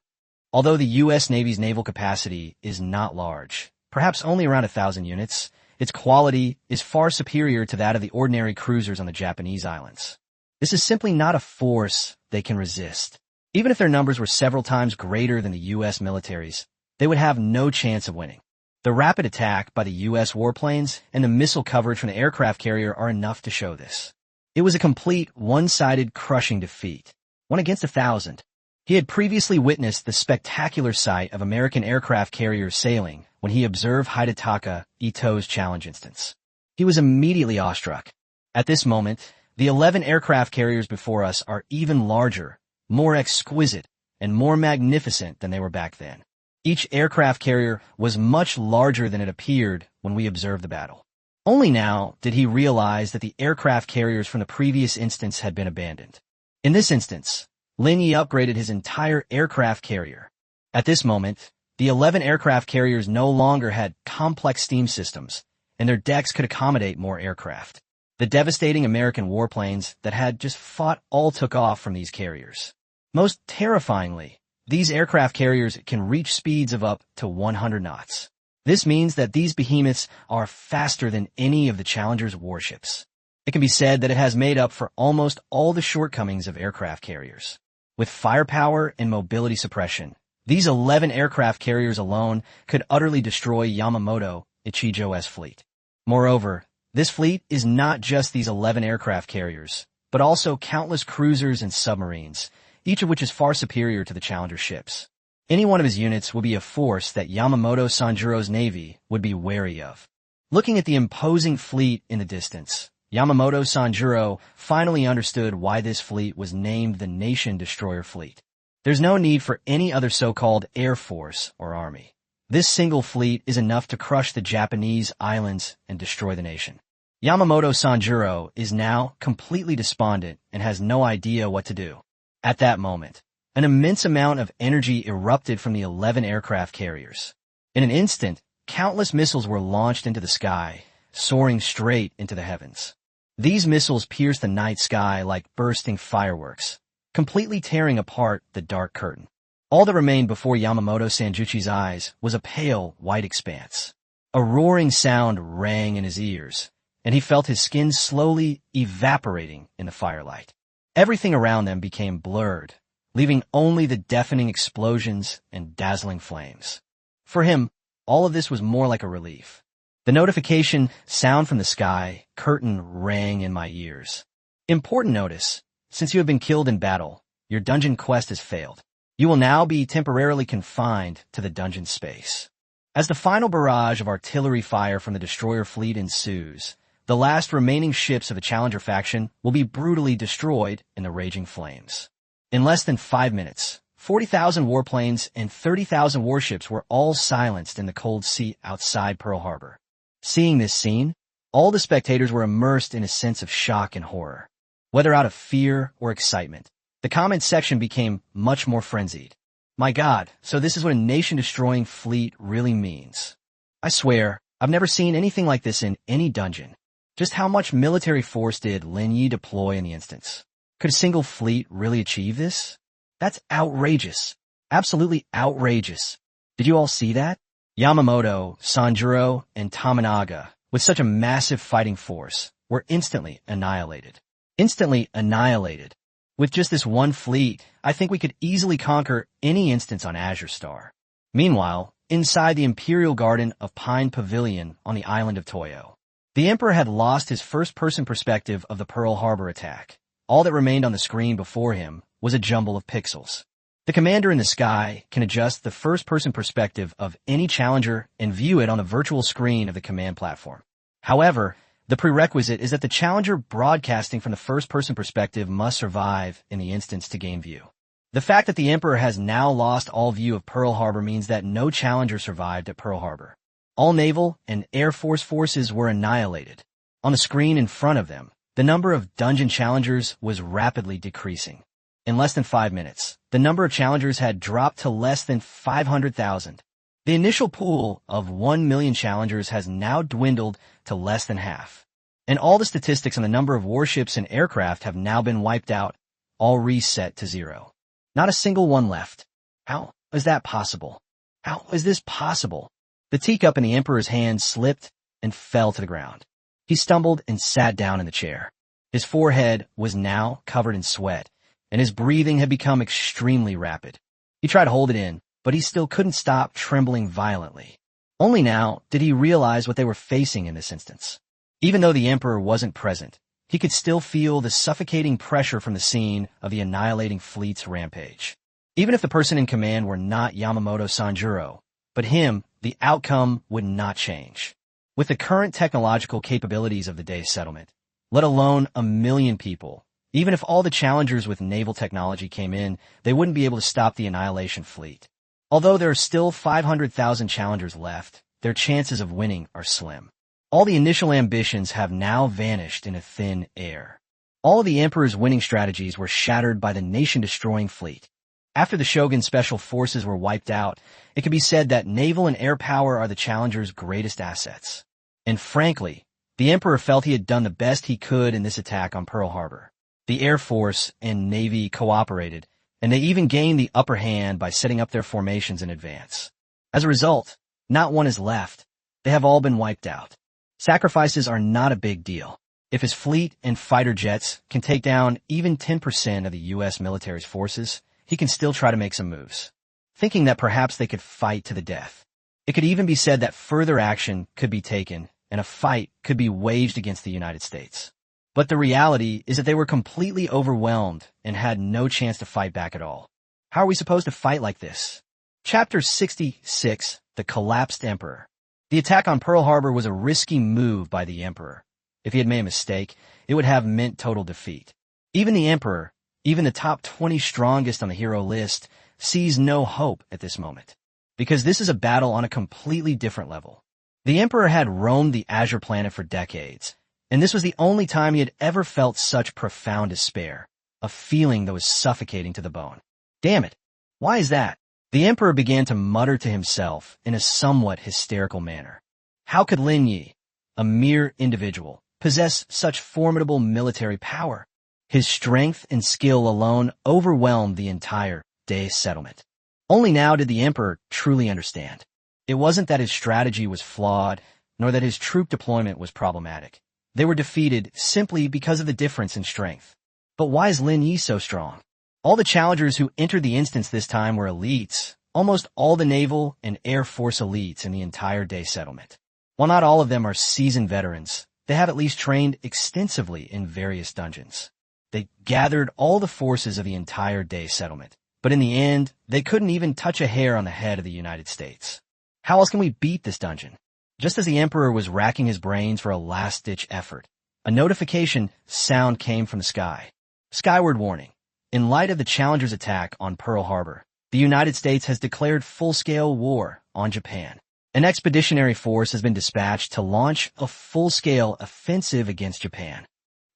A: Although the U.S. Navy's naval capacity is not large, perhaps only around 1,000 units, its quality is far superior to that of the ordinary cruisers on the Japanese islands. This is simply not a force they can resist. Even if their numbers were several times greater than the U.S. military's, they would have no chance of winning. The rapid attack by the U.S. warplanes and the missile coverage from the aircraft carrier are enough to show this. It was a complete, one-sided, crushing defeat. 1 against 1,000. He had previously witnessed the spectacular sight of American aircraft carriers sailing when he observed Hidetaka Ito's challenge instance. He was immediately awestruck. At this moment, the 11 aircraft carriers before us are even larger, more exquisite, and more magnificent than they were back then. Each aircraft carrier was much larger than it appeared when we observed the battle. Only now did he realize that the aircraft carriers from the previous instance had been abandoned. In this instance, Lin Ye upgraded his entire aircraft carrier. At this moment, the 11 aircraft carriers no longer had complex steam systems, and their decks could accommodate more aircraft. The devastating American warplanes that had just fought all took off from these carriers. Most terrifyingly, these aircraft carriers can reach speeds of up to 100 knots. This means that these behemoths are faster than any of the Challenger's warships. It can be said that it has made up for almost all the shortcomings of aircraft carriers. With firepower and mobility suppression, these 11 aircraft carriers alone could utterly destroy Yamamoto Ichijo's fleet. Moreover, this fleet is not just these 11 aircraft carriers, but also countless cruisers and submarines, each of which is far superior to the Challenger ships. Any one of his units will be a force that Yamamoto Sanjuro's navy would be wary of. Looking at the imposing fleet in the distance, Yamamoto Sanjuro finally understood why this fleet was named the Nation Destroyer Fleet. There's no need for any other so-called air force or army. This single fleet is enough to crush the Japanese islands and destroy the nation. Yamamoto Sanjuro is now completely despondent and has no idea what to do. At that moment, an immense amount of energy erupted from the 11 aircraft carriers. In an instant, countless missiles were launched into the sky, soaring straight into the heavens. These missiles pierced the night sky like bursting fireworks, completely tearing apart the dark curtain. All that remained before Yamamoto Sanjuchi's eyes was a pale, white expanse. A roaring sound rang in his ears, and he felt his skin slowly evaporating in the firelight. Everything around them became blurred, leaving only the deafening explosions and dazzling flames. For him, all of this was more like a relief. The notification sound from the sky curtain rang in my ears. Important notice: since you have been killed in battle, your dungeon quest has failed. You will now be temporarily confined to the dungeon space. As the final barrage of artillery fire from the destroyer fleet ensues, the last remaining ships of the Challenger faction will be brutally destroyed in the raging flames. In less than 5 minutes, 40,000 warplanes and 30,000 warships were all silenced in the cold sea outside Pearl Harbor. Seeing this scene, all the spectators were immersed in a sense of shock and horror. Whether out of fear or excitement, the comment section became much more frenzied. My God, so this is what a nation-destroying fleet really means. I swear, I've never seen anything like this in any dungeon. Just how much military force did Lin Ye deploy in the instance? Could a single fleet really achieve this? That's outrageous. Absolutely outrageous. Did you all see that? Yamamoto, Sanjuro, and Tominaga, with such a massive fighting force, were instantly annihilated. Instantly annihilated. With just this one fleet, I think we could easily conquer any instance on Azure Star. Meanwhile, inside the Imperial Garden of Pine Pavilion on the island of Toyo, the Emperor had lost his first-person perspective of the Pearl Harbor attack. All that remained on the screen before him was a jumble of pixels. The commander in the sky can adjust the first-person perspective of any Challenger and view it on the virtual screen of the command platform. However, the prerequisite is that the Challenger broadcasting from the first-person perspective must survive in the instance to gain view. The fact that the Emperor has now lost all view of Pearl Harbor means that no Challenger survived at Pearl Harbor. All naval and Air Force forces were annihilated. On the screen in front of them, the number of dungeon Challengers was rapidly decreasing. In less than 5 minutes, the number of Challengers had dropped to less than 500,000. The initial pool of 1 million Challengers has now dwindled to less than half. And all the statistics on the number of warships and aircraft have now been wiped out, all reset to 0. Not a single one left. How is that possible? How is this possible? The teacup in the Emperor's hand slipped and fell to the ground. He stumbled and sat down in the chair. His forehead was now covered in sweat, and his breathing had become extremely rapid. He tried to hold it in, but he still couldn't stop trembling violently. Only now did he realize what they were facing in this instance. Even though the Emperor wasn't present, he could still feel the suffocating pressure from the scene of the annihilating fleet's rampage. Even if the person in command were not Yamamoto Sanjuro, but him, the outcome would not change. With the current technological capabilities of the day's settlement, let alone 1 million people, even if all the Challengers with naval technology came in, they wouldn't be able to stop the annihilation fleet. Although there are still 500,000 Challengers left, their chances of winning are slim. All the initial ambitions have now vanished into thin air. All of the Emperor's winning strategies were shattered by the nation-destroying fleet. After the Shogun Special Forces were wiped out, it can be said that naval and air power are the Challenger's greatest assets. And frankly, the Emperor felt he had done the best he could in this attack on Pearl Harbor. The Air Force and Navy cooperated, and they even gained the upper hand by setting up their formations in advance. As a result, not one is left. They have all been wiped out. Sacrifices are not a big deal. If his fleet and fighter jets can take down even 10% of the U.S. military's forces, he can still try to make some moves, thinking that perhaps they could fight to the death. It could even be said that further action could be taken and a fight could be waged against the United States. But the reality is that they were completely overwhelmed and had no chance to fight back at all. How are we supposed to fight like this? Chapter 66, The Collapsed Emperor. The attack on Pearl Harbor was a risky move by the Emperor. If he had made a mistake, it would have meant total defeat. Even the Emperor, Even the top 20 strongest on the hero list sees no hope at this moment, because this is a battle on a completely different level. The Emperor had roamed the Azure Planet for decades, and this was the only time he had ever felt such profound despair, a feeling that was suffocating to the bone. Damn it! Why is that? The Emperor began to mutter to himself in a somewhat hysterical manner. How could Lin Ye, a mere individual, possess such formidable military power? His strength and skill alone overwhelmed the entire Day settlement. Only now did the Emperor truly understand. It wasn't that his strategy was flawed, nor that his troop deployment was problematic. They were defeated simply because of the difference in strength. But why is Lin Ye so strong? All the challengers who entered the instance this time were elites, almost all the naval and air force elites in the entire Day settlement. While not all of them are seasoned veterans, they have at least trained extensively in various dungeons. They gathered all the forces of the entire Day settlement, but in the end, they couldn't even touch a hair on the head of the United States. How else can we beat this dungeon? Just as the Emperor was racking his brains for a last-ditch effort, a notification sound came from the sky. Skyward warning. In light of the Challengers' attack on Pearl Harbor, the United States has declared full-scale war on Japan. An expeditionary force has been dispatched to launch a full-scale offensive against Japan.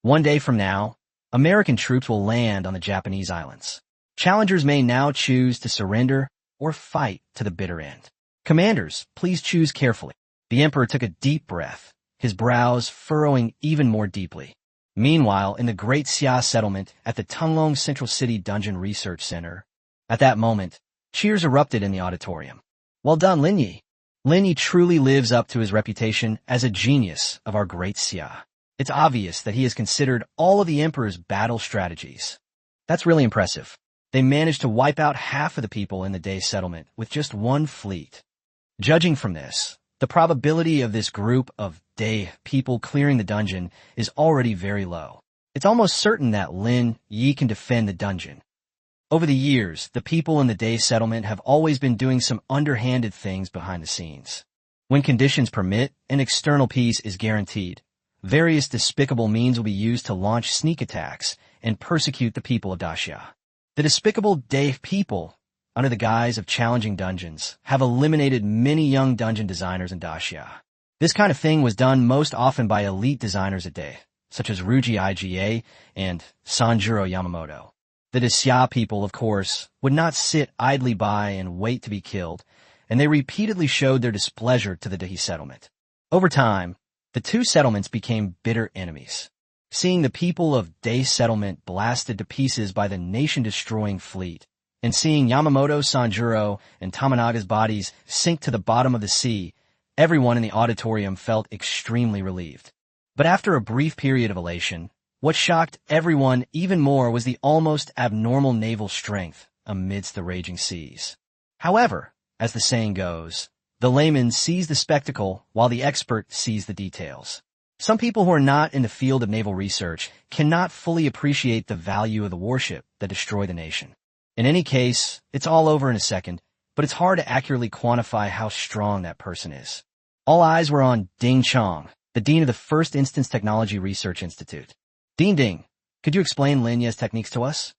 A: 1 day from now, American troops will land on the Japanese islands. Challengers may now choose to surrender or fight to the bitter end. Commanders, please choose carefully. The Emperor took a deep breath, his brows furrowing even more deeply. Meanwhile, in the Great Xia settlement at the Tunglong Central City Dungeon Research Center, at that moment, cheers erupted in the auditorium. Well done, Lin Ye. Lin Ye truly lives up to his reputation as a genius of our Great Xia. It's obvious that he has considered all of the Emperor's battle strategies. That's really impressive. They managed to wipe out half of the people in the Day settlement with just one fleet. Judging from this, the probability of this group of Day people clearing the dungeon is already very low. It's almost certain that Lin Ye can defend the dungeon. Over the years, the people in the Day settlement have always been doing some underhanded things behind the scenes. When conditions permit, an external peace is guaranteed. Various despicable means will be used to launch sneak attacks and persecute the people of Daxia. The despicable Day people, under the guise of challenging dungeons, have eliminated many young dungeon designers in Daxia. This kind of thing was done most often by elite designers at Day, such as Ruji Iga and Sanjuro Yamamoto. The Daxia people, of course, would not sit idly by and wait to be killed, and they repeatedly showed their displeasure to the Day settlement. Over time, the two settlements became bitter enemies. Seeing the people of Day settlement blasted to pieces by the nation-destroying fleet, and seeing Yamamoto, Sanjuro, and Tomonaga's bodies sink to the bottom of the sea, everyone in the auditorium felt extremely relieved. But after a brief period of elation, what shocked everyone even more was the almost abnormal naval strength amidst the raging seas. However, as the saying goes, the layman sees the spectacle while the expert sees the details. Some people who are not in the field of naval research cannot fully appreciate the value of the warship that destroyed the nation. In any case, it's all over in a second, but it's hard to accurately quantify how strong that person is. All eyes were on Ding Chong, the dean of the First Instance Technology Research Institute. Ding, could you explain Lin Ye's techniques to us?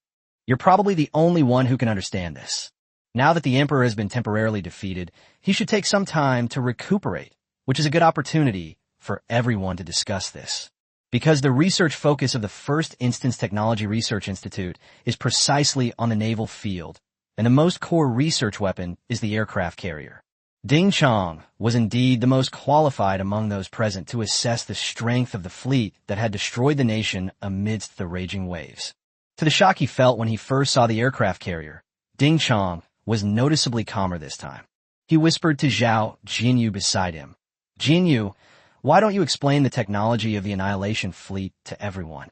A: You're probably the only one who can understand this. Now that the Emperor has been temporarily defeated, he should take some time to recuperate, which is a good opportunity for everyone to discuss this. Because the research focus of the First Instance Technology Research Institute is precisely on the naval field, and the most core research weapon is the aircraft carrier. Ding Chong was indeed the most qualified among those present to assess the strength of the fleet that had destroyed the nation amidst the raging waves. To the shock he felt when he first saw the aircraft carrier, Ding Chong was noticeably calmer this time. He whispered to Zhao Jinyu beside him, "Jinyu, why don't you explain the technology of the Annihilation Fleet to everyone?"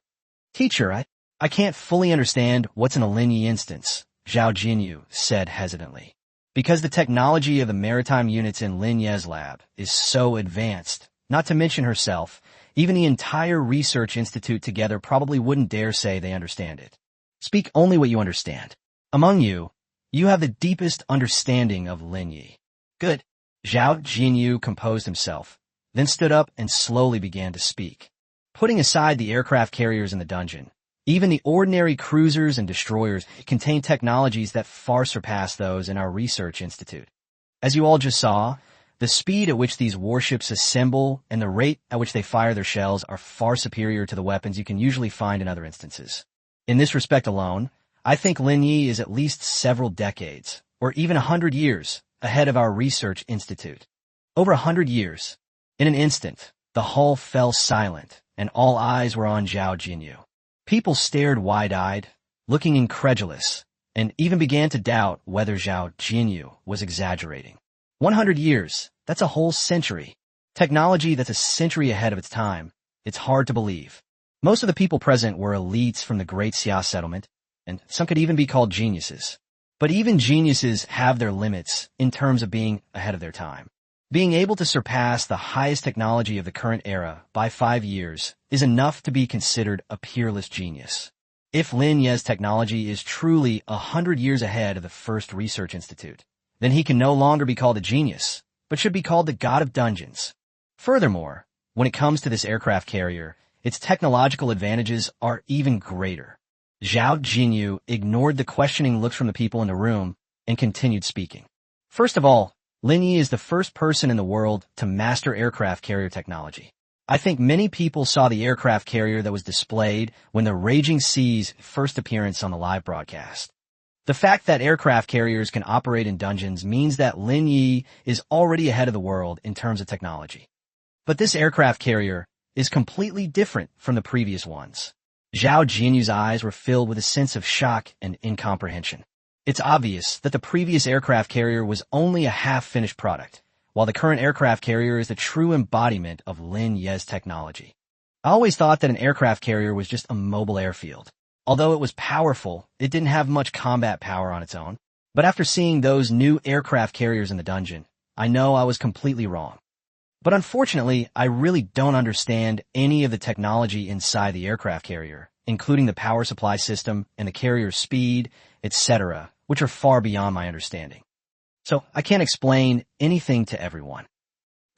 A: "Teacher, I can't fully understand what's in a Lin Ye instance," Zhao Jinyu said hesitantly. "Because the technology of the maritime units in Lin Ye's lab is so advanced, not to mention herself, even the entire research institute together probably wouldn't dare say they understand it. Speak only what you understand. Among you, you have the deepest understanding of Lin Ye." "Good." Zhao Jinyu composed himself, then stood up and slowly began to speak. "Putting aside the aircraft carriers in the dungeon, Even the ordinary cruisers and destroyers contain technologies that far surpass those in our research institute. As you all just saw, the speed at which these warships assemble and the rate at which they fire their shells are far superior to the weapons you can usually find in other instances. In this respect alone, I think Lin Ye is at least several decades, or even 100 years, ahead of our research institute. Over 100 years. In an instant, the hull fell silent, and all eyes were on Zhao Jinyu. People stared wide-eyed, looking incredulous, and even began to doubt whether Zhao Jinyu was exaggerating. 100 years, that's a whole century. Technology that's a century ahead of its time. It's hard to believe. Most of the people present were elites from the Great Xia settlement, and some could even be called geniuses. But even geniuses have their limits in terms of being ahead of their time. Being able to surpass the highest technology of the current era by 5 years is enough to be considered a peerless genius. If Lin Ye's technology is truly 100 years ahead of the first research institute, then he can no longer be called a genius, but should be called the god of dungeons. Furthermore, when it comes to this aircraft carrier, its technological advantages are even greater. Zhao Jinyu ignored the questioning looks from the people in the room and continued speaking. First of all, Lin Ye is the first person in the world to master aircraft carrier technology. I think many people saw the aircraft carrier that was displayed when the Raging Sea's first appearance on the live broadcast. The fact that aircraft carriers can operate in dungeons means that Lin Ye is already ahead of the world in terms of technology. But this aircraft carrier is completely different from the previous ones. Zhao Jinyu's eyes were filled with a sense of shock and incomprehension. It's obvious that the previous aircraft carrier was only a half-finished product, while the current aircraft carrier is the true embodiment of Lin Ye's technology. I always thought that an aircraft carrier was just a mobile airfield. Although it was powerful, it didn't have much combat power on its own. But after seeing those new aircraft carriers in the dungeon, I know I was completely wrong. But unfortunately, I really don't understand any of the technology inside the aircraft carrier, including the power supply system and the carrier's speed, etc., which are far beyond my understanding. So I can't explain anything to everyone.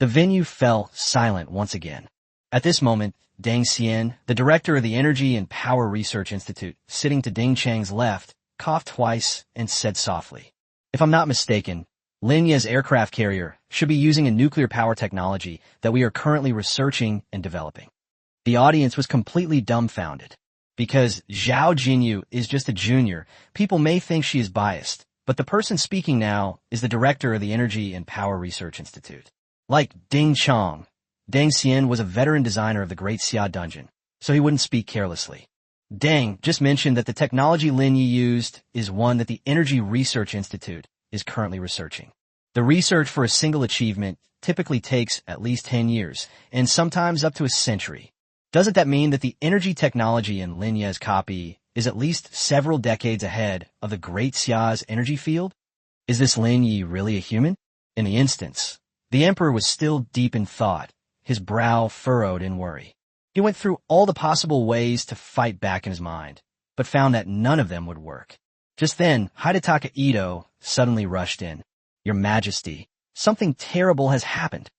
A: The venue fell silent once again. At this moment, Deng Xian, the director of the Energy and Power Research Institute, sitting to Ding Chang's left, coughed twice and said softly, "If I'm not mistaken, Lin Ye's aircraft carrier should be using a nuclear power technology that we are currently researching and developing." The audience was completely dumbfounded. Because Zhao Jinyu is just a junior, people may think she is biased, but the person speaking now is the director of the Energy and Power Research Institute. Like Ding Chang, Deng Xian was a veteran designer of the Great Xia Dungeon, so he wouldn't speak carelessly. Deng just mentioned that the technology Lin Ye used is one that the Energy Research Institute is currently researching. The research for a single achievement typically takes at least 10 years, and sometimes up to a century. Doesn't that mean that the energy technology in Lin Ye's copy is at least several decades ahead of the Great Xia's energy field? Is this Lin Ye really a human? In the instance, the emperor was still deep in thought, his brow furrowed in worry. He went through all the possible ways to fight back in his mind, but found that none of them would work. Just then, Hidetaka Ito suddenly rushed in. "Your Majesty, something terrible has happened.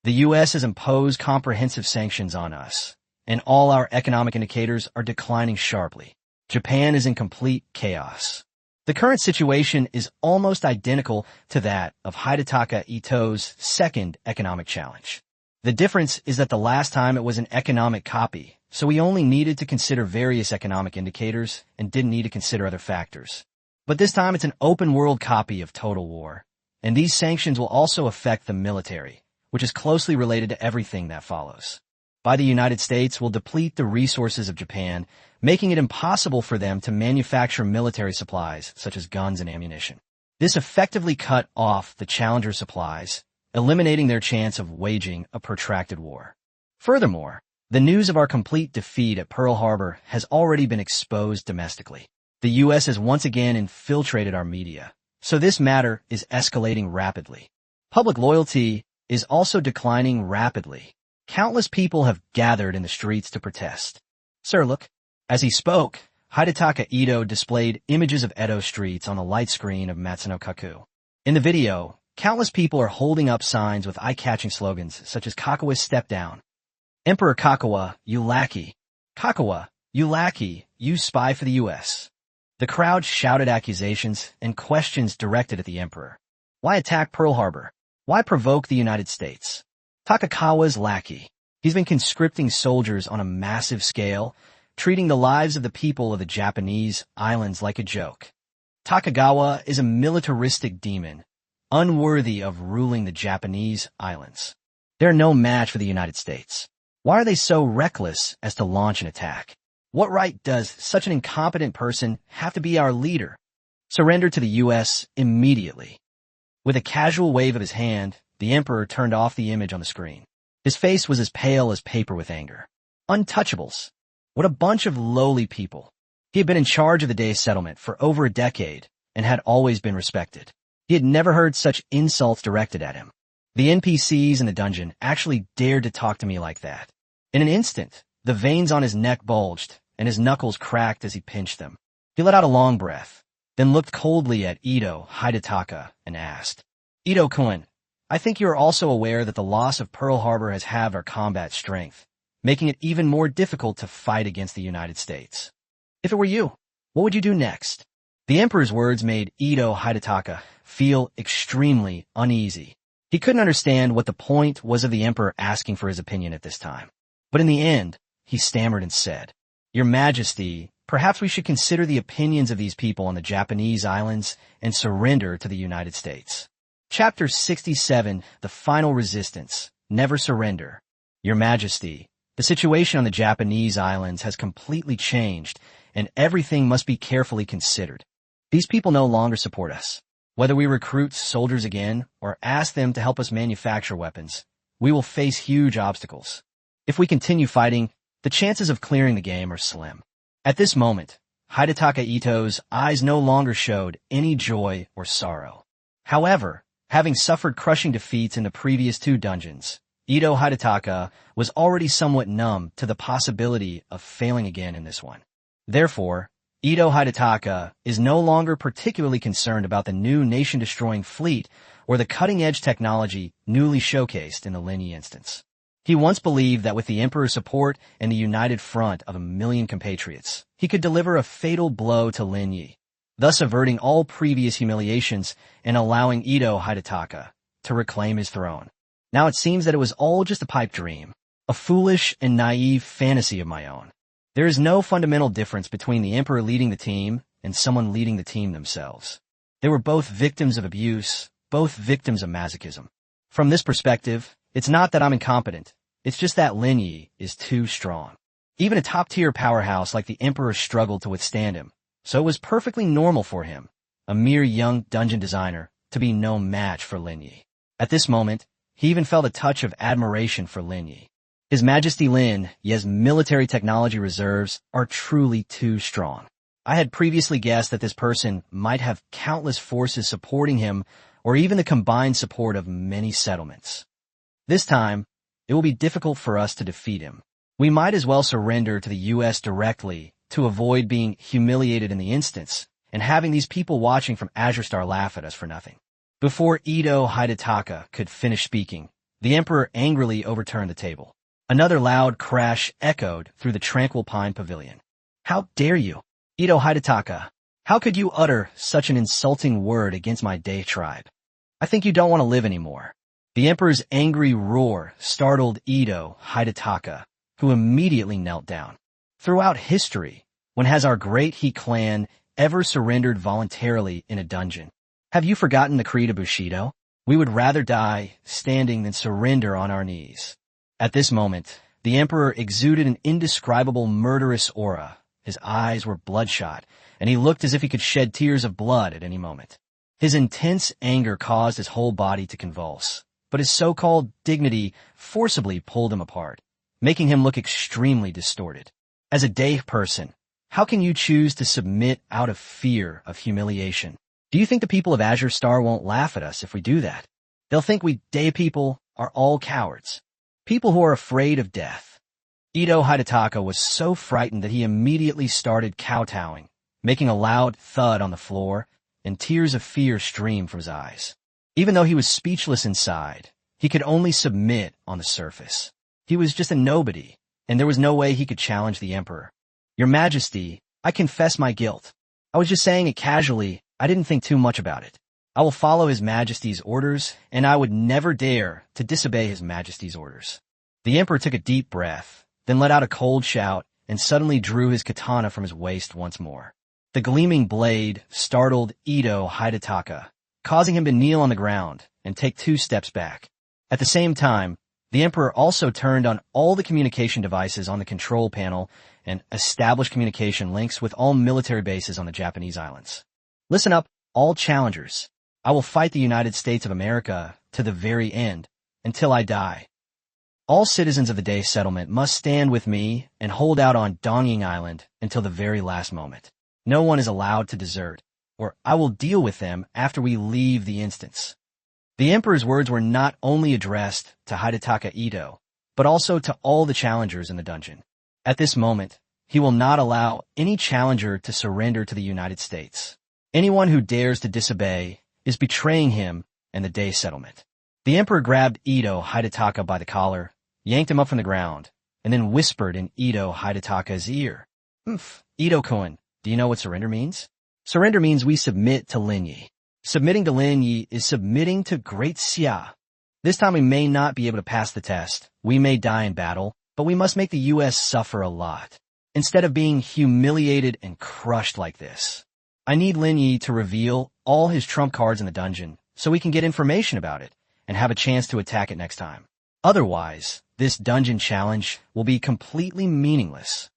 A: The U.S. has imposed comprehensive sanctions on us, and all our economic indicators are declining sharply. Japan is in complete chaos. The current situation is almost identical to that of Hidetaka Ito's second economic challenge. The difference is that the last time it was an economic copy, so we only needed to consider various economic indicators and didn't need to consider other factors. But this time it's an open-world copy of Total War, and these sanctions will also affect the military, which is closely related to everything that follows. By the United States will deplete the resources of Japan, making it impossible for them to manufacture military supplies such as guns and ammunition. This effectively cut off the challenger supplies, eliminating their chance of waging a protracted war. Furthermore, the news of our complete defeat at Pearl Harbor has already been exposed domestically. The U.S. has once again infiltrated our media, so this matter is escalating rapidly. Public loyalty is also declining rapidly. Countless people have gathered in the streets to protest. Sir, look. As he spoke, Hidetaka Ito displayed images of Edo streets on the light screen of Matsuno Kaku. In the video, countless people are holding up signs with eye-catching slogans such as Kakawa's Step Down, Emperor Kakawa, you lackey. Kakawa, You lackey, you spy for the U.S. The crowd shouted accusations and questions directed at the emperor. Why attack Pearl Harbor? Why provoke the United States? Takakawa's lackey. He's been conscripting soldiers on a massive scale, treating the lives of the people of the Japanese islands like a joke. Takagawa is a militaristic demon, unworthy of ruling the Japanese islands. They're no match for the United States. Why are they so reckless as to launch an attack? What right does such an incompetent person have to be our leader? Surrender to the U.S. immediately. With a casual wave of his hand, the emperor turned off the image on the screen. His face was as pale as paper with anger. Untouchables. What a bunch of lowly people. He had been in charge of the Day settlement for over a decade and had always been respected. He had never heard such insults directed at him. The NPCs in the dungeon actually dared to talk to me like that. In an instant, the veins on his neck bulged and his knuckles cracked as he pinched them. He let out a long breath, then looked coldly at Ito Hidetaka and asked, Ito-kun, I think you are also aware that the loss of Pearl Harbor has halved our combat strength, making it even more difficult to fight against the United States. If it were you, what would you do next? The emperor's words made Ito Hidetaka feel extremely uneasy. He couldn't understand what the point was of the emperor asking for his opinion at this time. But in the end, he stammered and said, Your Majesty, perhaps we should consider the opinions of these people on the Japanese islands and surrender to the United States. Chapter 67, The Final Resistance, Never Surrender. Your Majesty, the situation on the Japanese islands has completely changed, and everything must be carefully considered. These people no longer support us. Whether we recruit soldiers again or ask them to help us manufacture weapons, we will face huge obstacles. If we continue fighting, the chances of clearing the game are slim. At this moment, Hidetaka Ito's eyes no longer showed any joy or sorrow. However, having suffered crushing defeats in the previous two dungeons, Ito Hidetaka was already somewhat numb to the possibility of failing again in this one. Therefore, Ito Hidetaka is no longer particularly concerned about the new nation-destroying fleet or the cutting-edge technology newly showcased in the Lin Ye instance. He once believed that with the emperor's support and the united front of 1,000,000 compatriots, he could deliver a fatal blow to Lin Ye, thus averting all previous humiliations and allowing Ito Hidetaka to reclaim his throne. Now it seems that it was all just a pipe dream, a foolish and naive fantasy of my own. There is no fundamental difference between the emperor leading the team and someone leading the team themselves. They were both victims of abuse, both victims of masochism. From this perspective, it's not that I'm incompetent. It's just that Lin Ye is too strong. Even a top-tier powerhouse like the emperor struggled to withstand him, so it was perfectly normal for him, a mere young dungeon designer, to be no match for Lin Ye. At this moment, he even felt a touch of admiration for Lin Ye. His Majesty Lin Ye's military technology reserves are truly too strong. I had previously guessed that this person might have countless forces supporting him or even the combined support of many settlements. This time, it will be difficult for us to defeat him. We might as well surrender to the U.S. directly to avoid being humiliated in the instance and having these people watching from Azure Star laugh at us for nothing. Before Ito Hidetaka could finish speaking, the emperor angrily overturned the table. Another loud crash echoed through the tranquil pine pavilion. How dare you, Ito Hidetaka? How could you utter such an insulting word against my Day tribe? I think you don't want to live anymore. The emperor's angry roar startled Ito Hidetaka, who immediately knelt down. Throughout history, when has our great He clan ever surrendered voluntarily in a dungeon? Have you forgotten the creed of Bushido? We would rather die standing than surrender on our knees. At this moment, the emperor exuded an indescribable murderous aura. His eyes were bloodshot, and he looked as if he could shed tears of blood at any moment. His intense anger caused his whole body to convulse, but his so-called dignity forcibly pulled him apart, making him look extremely distorted. As a Day person, how can you choose to submit out of fear of humiliation? Do you think the people of Azure Star won't laugh at us if we do that? They'll think we Day people are all cowards, people who are afraid of death. Ito Hidetaka was so frightened that he immediately started kowtowing, making a loud thud on the floor, and tears of fear streamed from his eyes. Even though he was speechless inside, he could only submit on the surface. He was just a nobody, and there was no way he could challenge the emperor. Your Majesty, I confess my guilt. I was just saying it casually. I didn't think too much about it. I will follow His Majesty's orders, and I would never dare to disobey His Majesty's orders. The Emperor took a deep breath, then let out a cold shout, and suddenly drew his katana from his waist once more. The gleaming blade startled Ito Hidetaka, causing him to kneel on the ground and take 2 steps back. At the same time, the Emperor also turned on all the communication devices on the control panel and established communication links with all military bases on the Japanese islands. Listen up, all challengers. I will fight the United States of America to the very end, until I die. All citizens of the Day settlement must stand with me and hold out on Dongying Island until the very last moment. No one is allowed to desert, or I will deal with them after we leave the instance. The Emperor's words were not only addressed to Hidetaka Ito, but also to all the challengers in the dungeon. At this moment, he will not allow any challenger to surrender to the United States. Anyone who dares to disobey is betraying him and the Day settlement. The Emperor grabbed Ito Hidetaka by the collar, yanked him up from the ground, and then whispered in Ito Hidetaka's ear. Ito-kun, do you know what surrender means? Surrender means we submit to Lin Ye. Submitting to Lin Ye is submitting to Great Xia. This time we may not be able to pass the test. We may die in battle, but we must make the U.S. suffer a lot. Instead of being humiliated and crushed like this, I need Lin Ye to reveal all his trump cards in the dungeon so we can get information about it and have a chance to attack it next time. Otherwise, this dungeon challenge will be completely meaningless.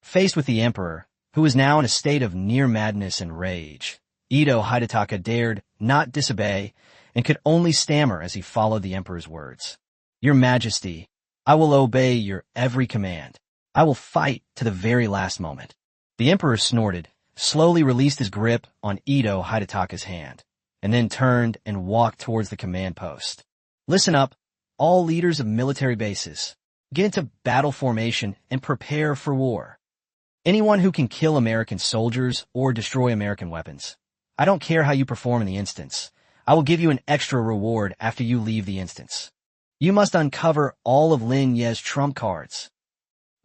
A: Faced with the Emperor, who is now in a state of near madness and rage, Ito Hidetaka dared not disobey and could only stammer as he followed the Emperor's words. Your Majesty, I will obey your every command. I will fight to the very last moment. The Emperor snorted, slowly released his grip on Ito Hidetaka's hand, and then turned and walked towards the command post. Listen up, all leaders of military bases. Get into battle formation and prepare for war. Anyone who can kill American soldiers or destroy American weapons. I don't care how you perform in the instance. I will give you an extra reward after you leave the instance. You must uncover all of Lin Ye's trump cards.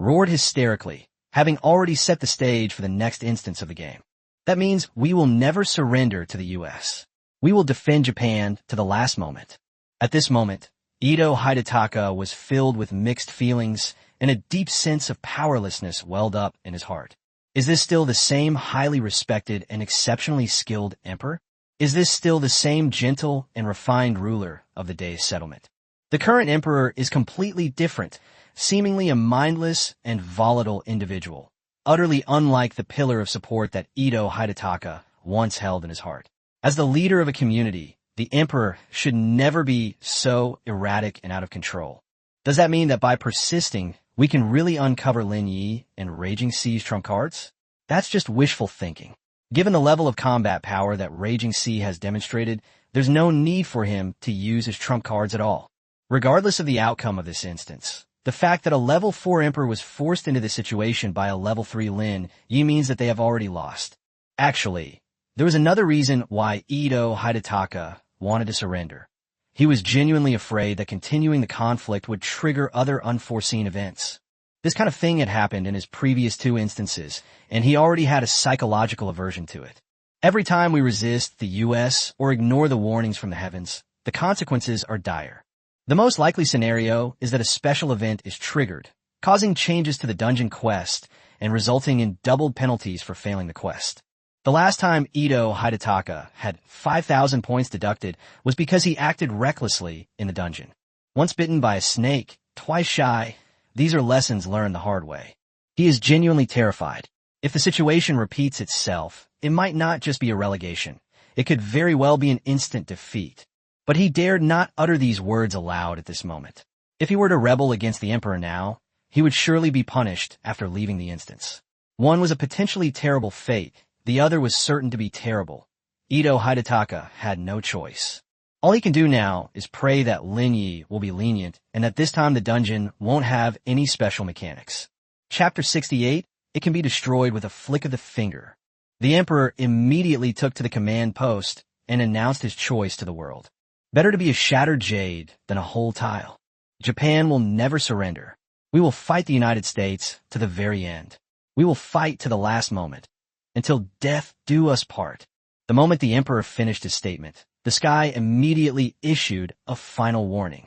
A: Roared hysterically, having already set the stage for the next instance of the game. That means we will never surrender to the U.S. We will defend Japan to the last moment. At this moment, Ito Hidetaka was filled with mixed feelings and a deep sense of powerlessness welled up in his heart. Is this still the same highly respected and exceptionally skilled emperor? Is this still the same gentle and refined ruler of the Day settlement? The current emperor is completely different, seemingly a mindless and volatile individual, utterly unlike the pillar of support that Ito Hidetaka once held in his heart. As the leader of a community, the emperor should never be so erratic and out of control. Does that mean that by persisting, we can really uncover Lin Ye and Raging Sea's trump cards? That's just wishful thinking. Given the level of combat power that Raging Sea has demonstrated, there's no need for him to use his trump cards at all. Regardless of the outcome of this instance, the fact that a level 4 emperor was forced into this situation by a level 3 Lin Ye means that they have already lost. Actually, there was another reason why Ito Hidetaka wanted to surrender. He was genuinely afraid that continuing the conflict would trigger other unforeseen events. This kind of thing had happened in his previous 2 instances, and he already had a psychological aversion to it. Every time we resist the U.S. or ignore the warnings from the heavens, the consequences are dire. The most likely scenario is that a special event is triggered, causing changes to the dungeon quest and resulting in doubled penalties for failing the quest. The last time Ito Hidetaka had 5,000 points deducted was because he acted recklessly in the dungeon. Once bitten by a snake, twice shy, these are lessons learned the hard way. He is genuinely terrified. If the situation repeats itself, it might not just be a relegation. It could very well be an instant defeat. But he dared not utter these words aloud at this moment. If he were to rebel against the Emperor now, he would surely be punished after leaving the instance. One was a potentially terrible fate. The other was certain to be terrible. Ito Hidetaka had no choice. All he can do now is pray that Lin Ye will be lenient and that this time the dungeon won't have any special mechanics. Chapter 68, it can be destroyed with a flick of the finger. The Emperor immediately took to the command post and announced his choice to the world. Better to be a shattered jade than a whole tile. Japan will never surrender. We will fight the United States to the very end. We will fight to the last moment, until death do us part. The moment the emperor finished his statement, the sky immediately issued a final warning.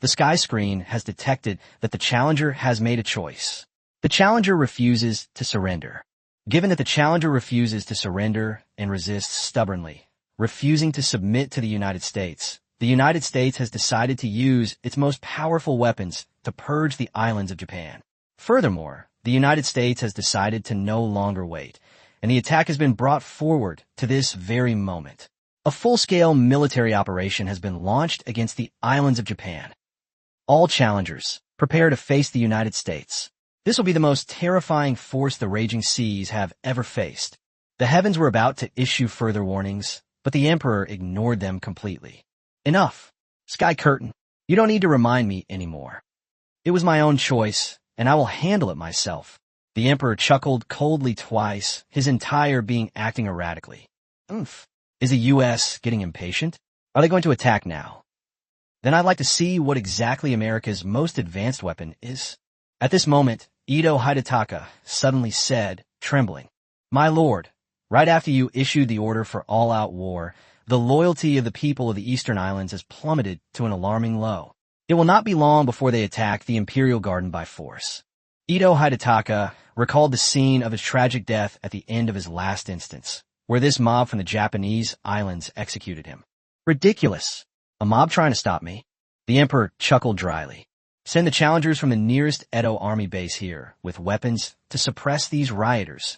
A: The sky screen has detected that the challenger has made a choice. The challenger refuses to surrender. Given that the challenger refuses to surrender and resists stubbornly, refusing to submit to the United States has decided to use its most powerful weapons to purge the islands of Japan. Furthermore, the United States has decided to no longer wait, and the attack has been brought forward to this very moment. A full-scale military operation has been launched against the islands of Japan. All challengers, prepare to face the United States. This will be the most terrifying force the raging seas have ever faced. The heavens were about to issue further warnings, but the emperor ignored them completely. Enough. Sky curtain. You don't need to remind me anymore. It was my own choice, and I will handle it myself. The emperor chuckled coldly twice, his entire being acting erratically. Oomph. Is the U.S. getting impatient? Are they going to attack now? Then I'd like to see what exactly America's most advanced weapon is. At this moment, Ito Hidetaka suddenly said, trembling, "My lord, right after you issued the order for all-out war, the loyalty of the people of the Eastern Islands has plummeted to an alarming low. It will not be long before they attack the Imperial Garden by force." Ito Hidetaka recalled the scene of his tragic death at the end of his last instance, where this mob from the Japanese islands executed him. Ridiculous. A mob trying to stop me? The emperor chuckled dryly. Send the challengers from the nearest Edo army base here, with weapons, to suppress these rioters.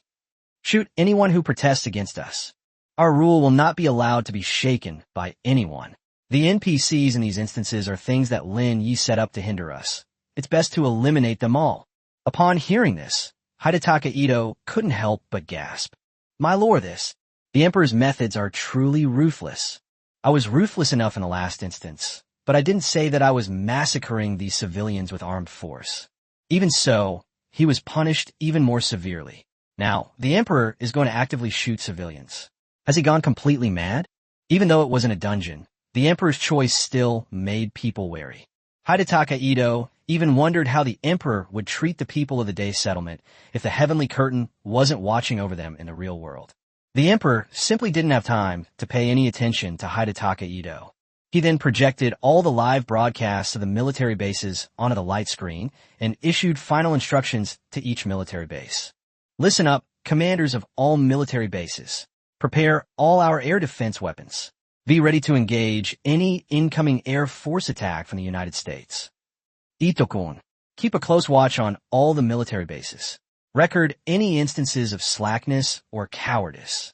A: Shoot anyone who protests against us. Our rule will not be allowed to be shaken by anyone. The NPCs in these instances are things that Lin Ye set up to hinder us. It's best to eliminate them all. Upon hearing this, Hidetaka Ito couldn't help but gasp. My lord, the emperor's methods are truly ruthless. I was ruthless enough in the last instance, but I didn't say that I was massacring these civilians with armed force. Even so, he was punished even more severely. Now, the emperor is going to actively shoot civilians. Has he gone completely mad? Even though it wasn't a dungeon, the emperor's choice still made people wary. Hidetaka Ito even wondered how the emperor would treat the people of the Day settlement if the heavenly curtain wasn't watching over them in the real world. The emperor simply didn't have time to pay any attention to Hidetaka Ito. He then projected all the live broadcasts of the military bases onto the light screen and issued final instructions to each military base. Listen up, commanders of all military bases. Prepare all our air defense weapons. Be ready to engage any incoming air force attack from the United States. Ito-kun, keep a close watch on all the military bases. Record any instances of slackness or cowardice.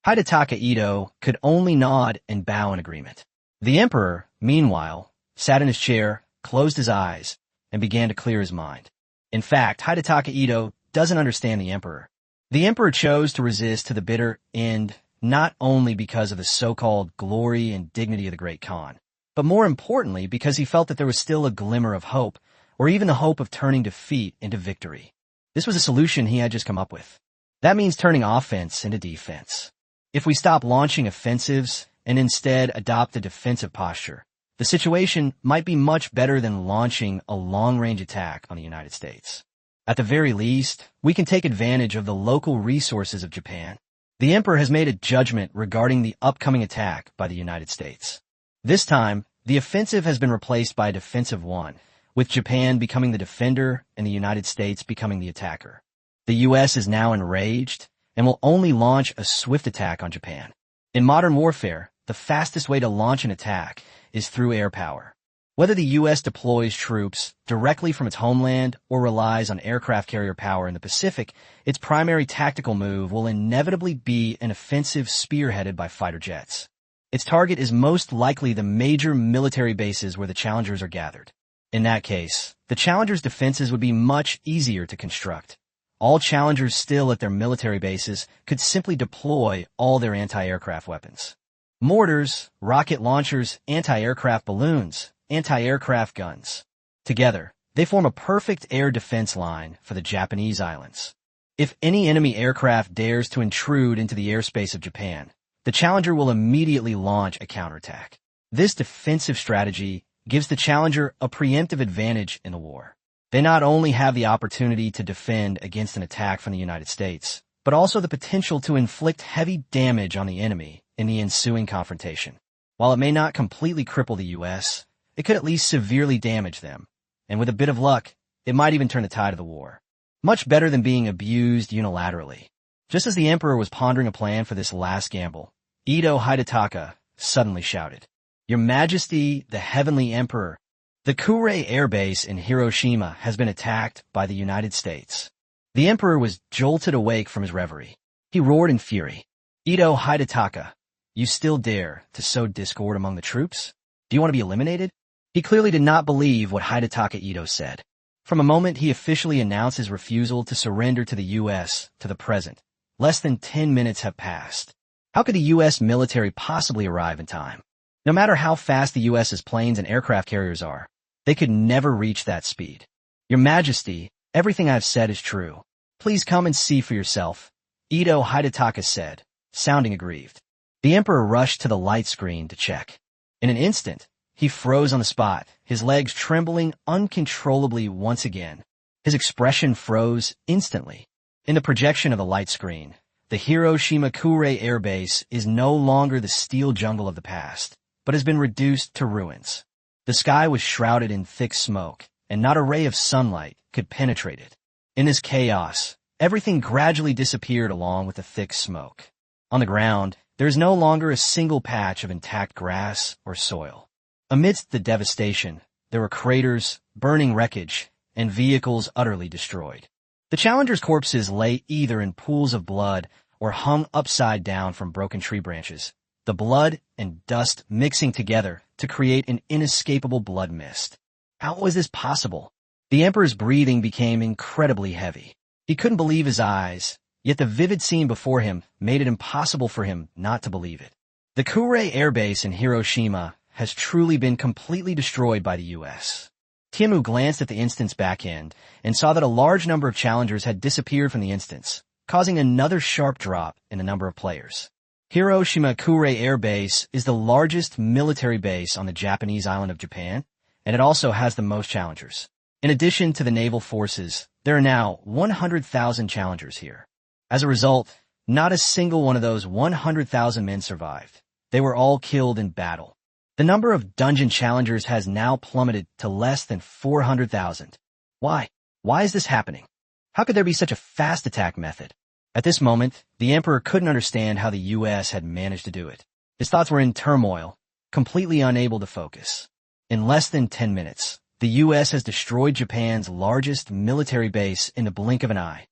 A: Hidetaka Ito could only nod and bow in agreement. The emperor, meanwhile, sat in his chair, closed his eyes, and began to clear his mind. In fact, Hidetaka Ito doesn't understand the emperor. The emperor chose to resist to the bitter end, not only because of the so-called glory and dignity of the great Khan, but more importantly because he felt that there was still a glimmer of hope, or even the hope of turning defeat into victory. This was a solution he had just come up with. That means turning offense into defense. If we stop launching offensives and instead adopt a defensive posture, the situation might be much better than launching a long-range attack on the United States. At the very least, we can take advantage of the local resources of Japan. The emperor has made a judgment regarding the upcoming attack by the United States. This time, the offensive has been replaced by a defensive one, with Japan becoming the defender and the United States becoming the attacker. The U.S. is now enraged and will only launch a swift attack on Japan. In modern warfare, the fastest way to launch an attack is through air power. Whether the U.S. deploys troops directly from its homeland or relies on aircraft carrier power in the Pacific, its primary tactical move will inevitably be an offensive spearheaded by fighter jets. Its target is most likely the major military bases where the challengers are gathered. In that case, the challengers' defenses would be much easier to construct. All challengers still at their military bases could simply deploy all their anti-aircraft weapons. Mortars, rocket launchers, anti-aircraft balloons, anti-aircraft guns. Together, they form a perfect air defense line for the Japanese islands. If any enemy aircraft dares to intrude into the airspace of Japan, the challenger will immediately launch a counterattack. This defensive strategy gives the challenger a preemptive advantage in the war. They not only have the opportunity to defend against an attack from the United States, but also the potential to inflict heavy damage on the enemy in the ensuing confrontation. While it may not completely cripple the U.S., it could at least severely damage them, and with a bit of luck, it might even turn the tide of the war. Much better than being abused unilaterally. Just as the emperor was pondering a plan for this last gamble, Ito Hidetaka suddenly shouted, "Your Majesty, the Heavenly Emperor, the Kure Air Base in Hiroshima has been attacked by the United States." The emperor was jolted awake from his reverie. He roared in fury, "Ito Hidetaka, you still dare to sow discord among the troops? Do you want to be eliminated?" He clearly did not believe what Hidetaka Ito said. From a moment he officially announced his refusal to surrender to the U.S. to the present, less than 10 minutes have passed. How could the U.S. military possibly arrive in time? No matter how fast the U.S.'s planes and aircraft carriers are, they could never reach that speed. "Your Majesty, everything I've said is true. Please come and see for yourself," Ito Hidetaka said, sounding aggrieved. The emperor rushed to the light screen to check. In an instant, he froze on the spot, his legs trembling uncontrollably once again. His expression froze instantly. In the projection of the light screen, the Hiroshima Kure Air Base is no longer the steel jungle of the past, but has been reduced to ruins. The sky was shrouded in thick smoke, and not a ray of sunlight could penetrate it. In this chaos, everything gradually disappeared along with the thick smoke. On the ground, there is no longer a single patch of intact grass or soil. Amidst the devastation, there were craters, burning wreckage, and vehicles utterly destroyed. The challengers' corpses lay either in pools of blood or hung upside down from broken tree branches, the blood and dust mixing together to create an inescapable blood mist. How was this possible? The emperor's breathing became incredibly heavy. He couldn't believe his eyes, yet the vivid scene before him made it impossible for him not to believe it. The Kure Air Base in Hiroshima has truly been completely destroyed by the U.S. Tiemu glanced at the instant's back end and saw that a large number of challengers had disappeared from the instance, causing another sharp drop in the number of players. Hiroshima Kure Air Base is the largest military base on the Japanese island of Japan, and it also has the most challengers. In addition to the naval forces, there are now 100,000 challengers here. As a result, not a single one of those 100,000 men survived. They were all killed in battle. The number of dungeon challengers has now plummeted to less than 400,000. Why? Why is this happening? How could there be such a fast attack method? At this moment, the emperor couldn't understand how the U.S. had managed to do it. His thoughts were in turmoil, completely unable to focus. In less than 10 minutes, the U.S. has destroyed Japan's largest military base in the blink of an eye.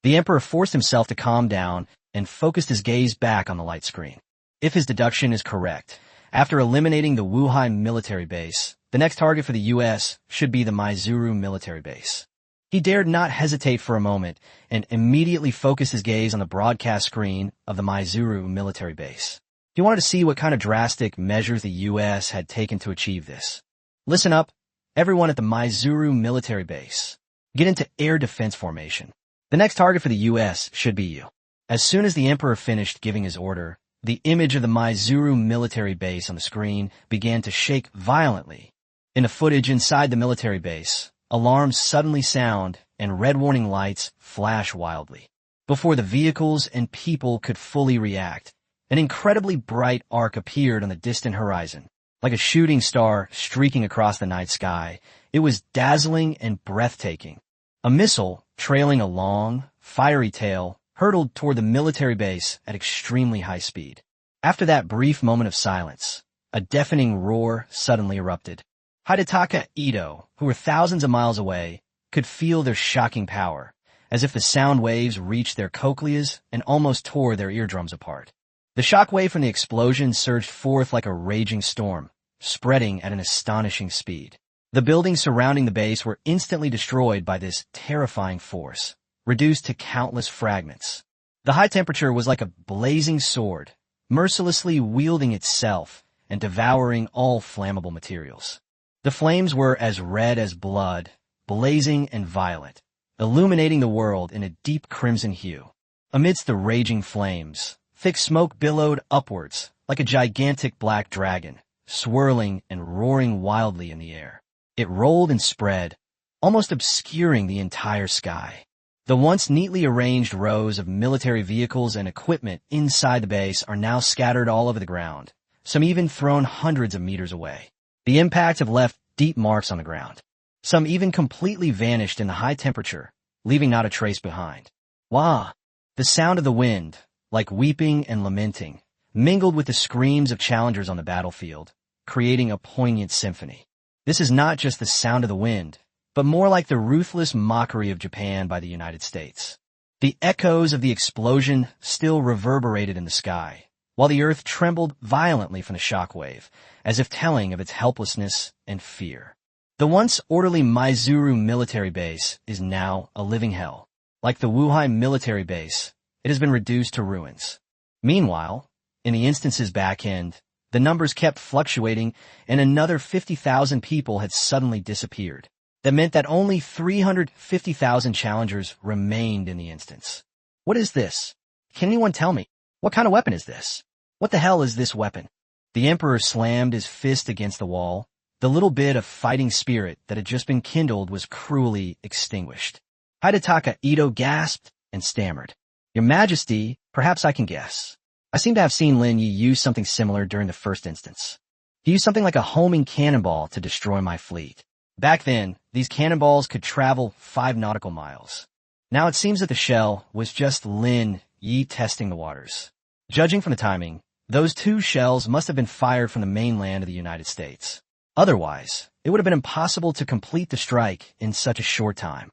A: The emperor forced himself to calm down and focused his gaze back on the light screen. If his deduction is correct, after eliminating the Wuhai military base, the next target for the U.S. should be the Maizuru military base. He dared not hesitate for a moment and immediately focused his gaze on the broadcast screen of the Maizuru military base. He wanted to see what kind of drastic measures the U.S. had taken to achieve this. Listen up, everyone at the Maizuru military base. Get into air defense formation. The next target for the U.S. should be you. As soon as the emperor finished giving his order, the image of the Maizuru military base on the screen began to shake violently. In the footage inside the military base, alarms suddenly sound and red warning lights flash wildly. Before the vehicles and people could fully react, an incredibly bright arc appeared on the distant horizon. Like a shooting star streaking across the night sky, it was dazzling and breathtaking. A missile, trailing a long, fiery tail, hurtled toward the military base at extremely high speed. After that brief moment of silence, a deafening roar suddenly erupted. Hidetaka Ito, who were thousands of miles away, could feel their shocking power, as if the sound waves reached their cochleas and almost tore their eardrums apart. The shockwave from the explosion surged forth like a raging storm, spreading at an astonishing speed. The buildings surrounding the base were instantly destroyed by this terrifying force, reduced to countless fragments. The high temperature was like a blazing sword, mercilessly wielding itself and devouring all flammable materials. The flames were as red as blood, blazing and violent, illuminating the world in a deep crimson hue. Amidst the raging flames, thick smoke billowed upwards like a gigantic black dragon, swirling and roaring wildly in the air. It rolled and spread, almost obscuring the entire sky. The once neatly arranged rows of military vehicles and equipment inside the base are now scattered all over the ground, some even thrown hundreds of meters away. The impact have left deep marks on the ground. Some even completely vanished in the high temperature, leaving not a trace behind. Wah! The sound of the wind, like weeping and lamenting, mingled with the screams of challengers on the battlefield, creating a poignant symphony. This is not just the sound of the wind, but more like the ruthless mockery of Japan by the United States. The echoes of the explosion still reverberated in the sky, while the earth trembled violently from the shockwave, as if telling of its helplessness and fear. The once orderly Maizuru military base is now a living hell. Like the Wuhai military base, it has been reduced to ruins. Meanwhile, in the instance's back end, the numbers kept fluctuating and another 50,000 people had suddenly disappeared. That meant that only 350,000 challengers remained in the instance. What is this? Can anyone tell me? What kind of weapon is this? What the hell is this weapon? The Emperor slammed his fist against the wall. The little bit of fighting spirit that had just been kindled was cruelly extinguished. Hidetaka Ito gasped and stammered. Your Majesty, perhaps I can guess. I seem to have seen Lin Ye use something similar during the first instance. He used something like a homing cannonball to destroy my fleet. Back then, these cannonballs could travel 5 nautical miles. Now it seems that the shell was just Lin Ye testing the waters. Judging from the timing, those 2 shells must have been fired from the mainland of the United States. Otherwise, it would have been impossible to complete the strike in such a short time.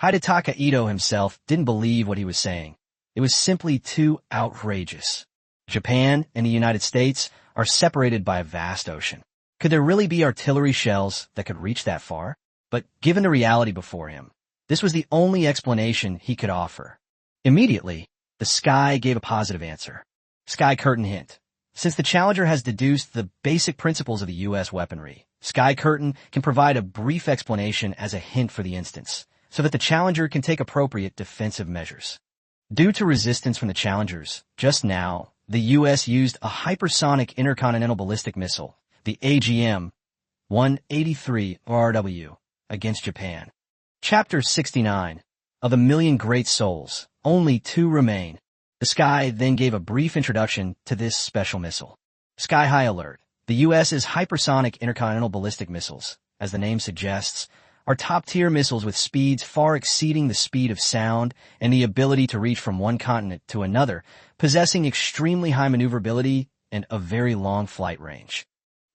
A: Hidetaka Ito himself didn't believe what he was saying. It was simply too outrageous. Japan and the United States are separated by a vast ocean. Could there really be artillery shells that could reach that far? But given the reality before him, this was the only explanation he could offer. Immediately, the sky gave a positive answer. Sky Curtain hint. Since the Challenger has deduced the basic principles of the U.S. weaponry, Sky Curtain can provide a brief explanation as a hint for the instance, so that the Challenger can take appropriate defensive measures. Due to resistance from the Challengers, just now, the U.S. used a hypersonic intercontinental ballistic missile, the AGM-183 RRW, against Japan. Chapter 69. Of a million great souls, only 2 remain. The Sky then gave a brief introduction to this special missile. Sky High Alert. The U.S.'s hypersonic intercontinental ballistic missiles, as the name suggests, are top-tier missiles with speeds far exceeding the speed of sound and the ability to reach from one continent to another, possessing extremely high maneuverability and a very long flight range.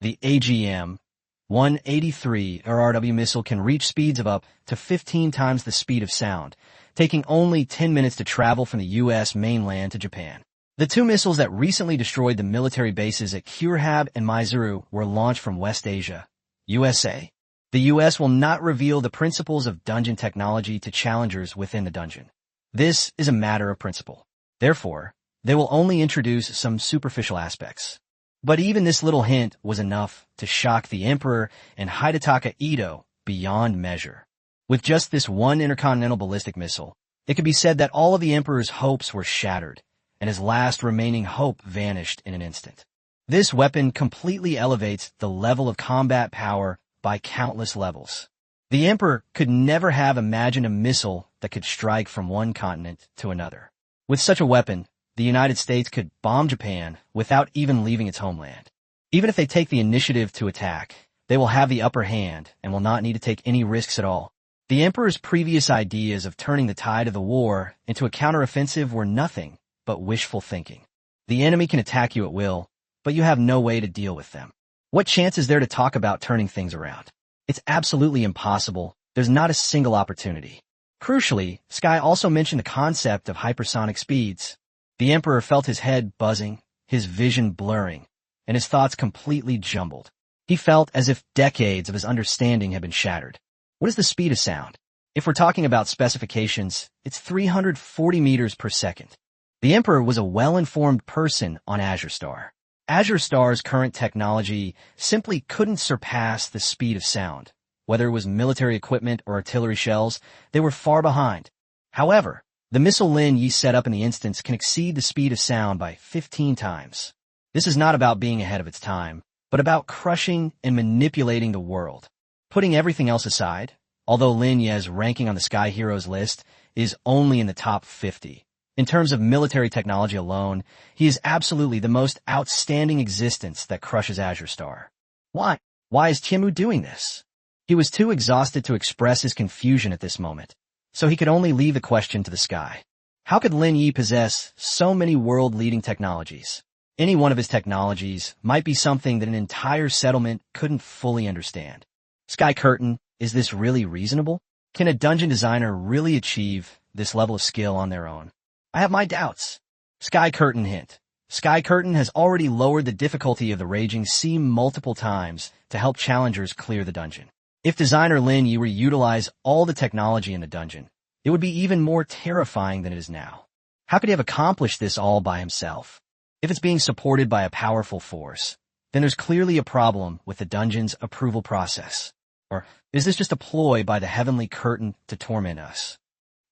A: The AGM-183 RRW missile can reach speeds of up to 15 times the speed of sound, taking only 10 minutes to travel from the U.S. mainland to Japan. The 2 missiles that recently destroyed the military bases at Kurhab and Maizuru were launched from West Asia, USA. The U.S. will not reveal the principles of dungeon technology to challengers within the dungeon. This is a matter of principle. Therefore, they will only introduce some superficial aspects. But even this little hint was enough to shock the Emperor and Hidetaka Ito beyond measure. With just this one intercontinental ballistic missile, it could be said that all of the Emperor's hopes were shattered, and his last remaining hope vanished in an instant. This weapon completely elevates the level of combat power by countless levels. The Emperor could never have imagined a missile that could strike from one continent to another. With such a weapon, the United States could bomb Japan without even leaving its homeland. Even if they take the initiative to attack, they will have the upper hand and will not need to take any risks at all. The Emperor's previous ideas of turning the tide of the war into a counteroffensive were nothing but wishful thinking. The enemy can attack you at will, but you have no way to deal with them. What chance is there to talk about turning things around? It's absolutely impossible. There's not a single opportunity. Crucially, Sky also mentioned the concept of hypersonic speeds. The Emperor felt his head buzzing, his vision blurring, and his thoughts completely jumbled. He felt as if decades of his understanding had been shattered. What is the speed of sound? If we're talking about specifications, it's 340 meters per second. The Emperor was a well-informed person on Azure Star. Azure Star's current technology simply couldn't surpass the speed of sound. Whether it was military equipment or artillery shells, they were far behind. However, the missile Lin Ye set up in the instance can exceed the speed of sound by 15 times. This is not about being ahead of its time, but about crushing and manipulating the world. Putting everything else aside, although Lin Ye's ranking on the Sky Heroes list is only in the top 50. In terms of military technology alone, he is absolutely the most outstanding existence that crushes Azure Star. Why? Why is Tianmu doing this? He was too exhausted to express his confusion at this moment, so he could only leave the question to the sky. How could Lin Ye possess so many world-leading technologies? Any one of his technologies might be something that an entire settlement couldn't fully understand. Sky Curtain, is this really reasonable? Can a dungeon designer really achieve this level of skill on their own? I have my doubts. Sky Curtain hint. Sky Curtain has already lowered the difficulty of the Raging Sea multiple times to help challengers clear the dungeon. If designer Lin Ye were to utilize all the technology in the dungeon, it would be even more terrifying than it is now. How could he have accomplished this all by himself? If it's being supported by a powerful force, then there's clearly a problem with the dungeon's approval process. Or is this just a ploy by the Heavenly Curtain to torment us?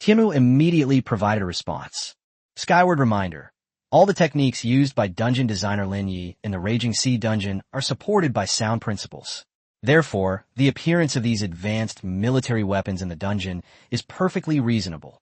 A: Tianmu immediately provided a response. Skyward reminder. All the techniques used by dungeon designer Lin Ye in the Raging Sea dungeon are supported by sound principles. Therefore, the appearance of these advanced military weapons in the dungeon is perfectly reasonable.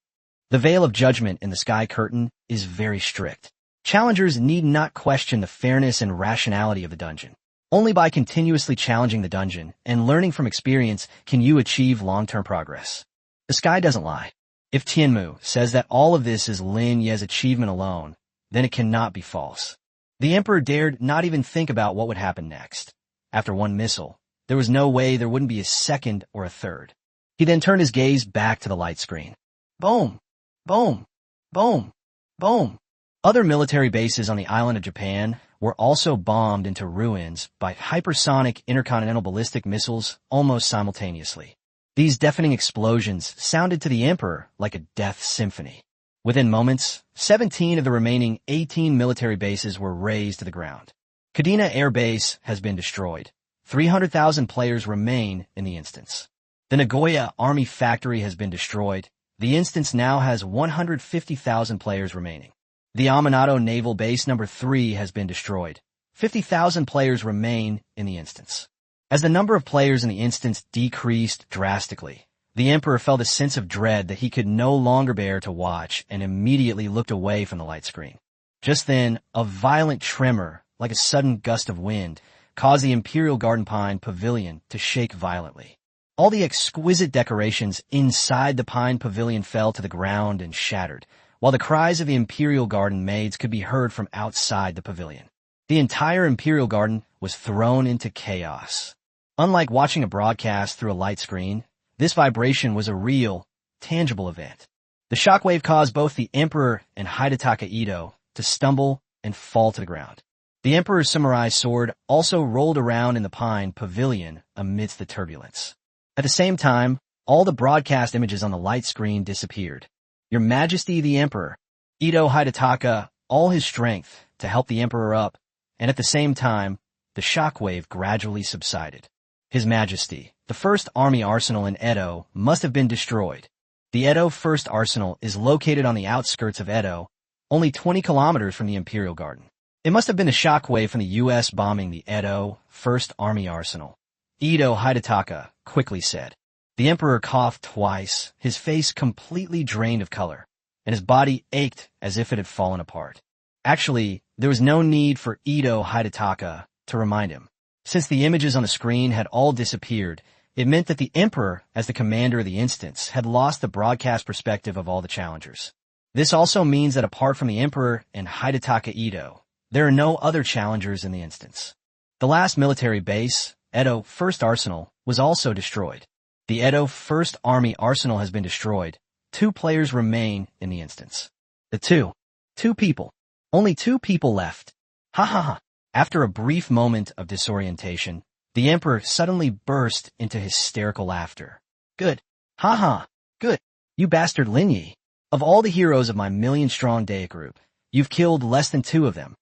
A: The veil of judgment in the Sky Curtain is very strict. Challengers need not question the fairness and rationality of the dungeon. Only by continuously challenging the dungeon and learning from experience can you achieve long-term progress. The sky doesn't lie. If Tianmu says that all of this is Lin Ye's achievement alone, then it cannot be false. The Emperor dared not even think about what would happen next. After one missile, there was no way there wouldn't be a second or a third. He then turned his gaze back to the light screen. Boom! Boom! Boom! Boom! Other military bases on the island of Japan were also bombed into ruins by hypersonic intercontinental ballistic missiles almost simultaneously. These deafening explosions sounded to the Emperor like a death symphony. Within moments, 17 of the remaining 18 military bases were razed to the ground. Kadena Air Base has been destroyed. 300,000 players remain in the instance. The Nagoya Army Factory has been destroyed. The instance now has 150,000 players remaining. The Aminato Naval Base No. 3 has been destroyed. 50,000 players remain in the instance. As the number of players in the instance decreased drastically, the Emperor felt a sense of dread that he could no longer bear to watch and immediately looked away from the light screen. Just then, a violent tremor, like a sudden gust of wind, caused the Imperial Garden Pine Pavilion to shake violently. All the exquisite decorations inside the Pine Pavilion fell to the ground and shattered, while the cries of the Imperial Garden maids could be heard from outside the pavilion. The entire Imperial Garden was thrown into chaos. Unlike watching a broadcast through a light screen, this vibration was a real, tangible event. The shockwave caused both the Emperor and Hidetaka Ito to stumble and fall to the ground. The Emperor's samurai sword also rolled around in the Pine Pavilion amidst the turbulence. At the same time, all the broadcast images on the light screen disappeared. Your Majesty the Emperor, Ito Hidetaka, all his strength to help the Emperor up, and at the same time, the shockwave gradually subsided. His Majesty, the First Army Arsenal in Edo must have been destroyed. The Edo First Arsenal is located on the outskirts of Edo, only 20 kilometers from the Imperial Garden. It must have been a shockwave from the U.S. bombing the Edo First Army Arsenal. Ito Hidetaka quickly said. The Emperor coughed twice, his face completely drained of color, and his body ached as if it had fallen apart. Actually, there was no need for Ito Hidetaka to remind him. Since the images on the screen had all disappeared, it meant that the Emperor, as the commander of the instance, had lost the broadcast perspective of all the challengers. This also means that apart from the Emperor and Hidetaka Ito, there are no other challengers in the instance. The last military base, Edo First Arsenal, was also destroyed. The Edo First Army Arsenal has been destroyed. 2 players remain in the instance. The two people. Only 2 people left. Ha ha ha. After a brief moment of disorientation, the Emperor suddenly burst into hysterical laughter. Good. Ha ha. Good. You bastard Lin Ye. Of all the heroes of my million-strong Dea group, you've killed less than 2 of them.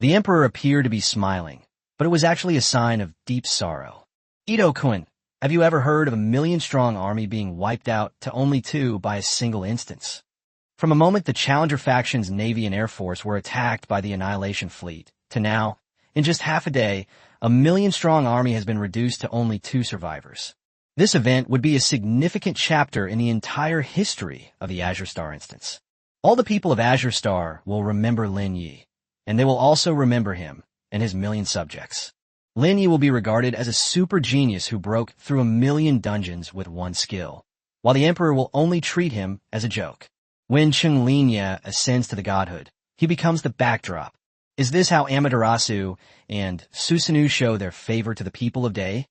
A: The Emperor appeared to be smiling, but it was actually a sign of deep sorrow. Ito-kun, have you ever heard of a million-strong army being wiped out to only 2 by a single instance? From a moment the Challenger faction's Navy and Air Force were attacked by the Annihilation Fleet, to now, in just half a day, a million-strong army has been reduced to only 2 survivors. This event would be a significant chapter in the entire history of the Azure Star instance. All the people of Azure Star will remember Lin Ye, and they will also remember him and his million subjects. Lin Ye will be regarded as a super genius who broke through 1,000,000 dungeons with one skill, while the Emperor will only treat him as a joke. When Lin Ye ascends to the godhood, he becomes the backdrop. Is this how Amaterasu and Susanoo show their favor to the people of Day?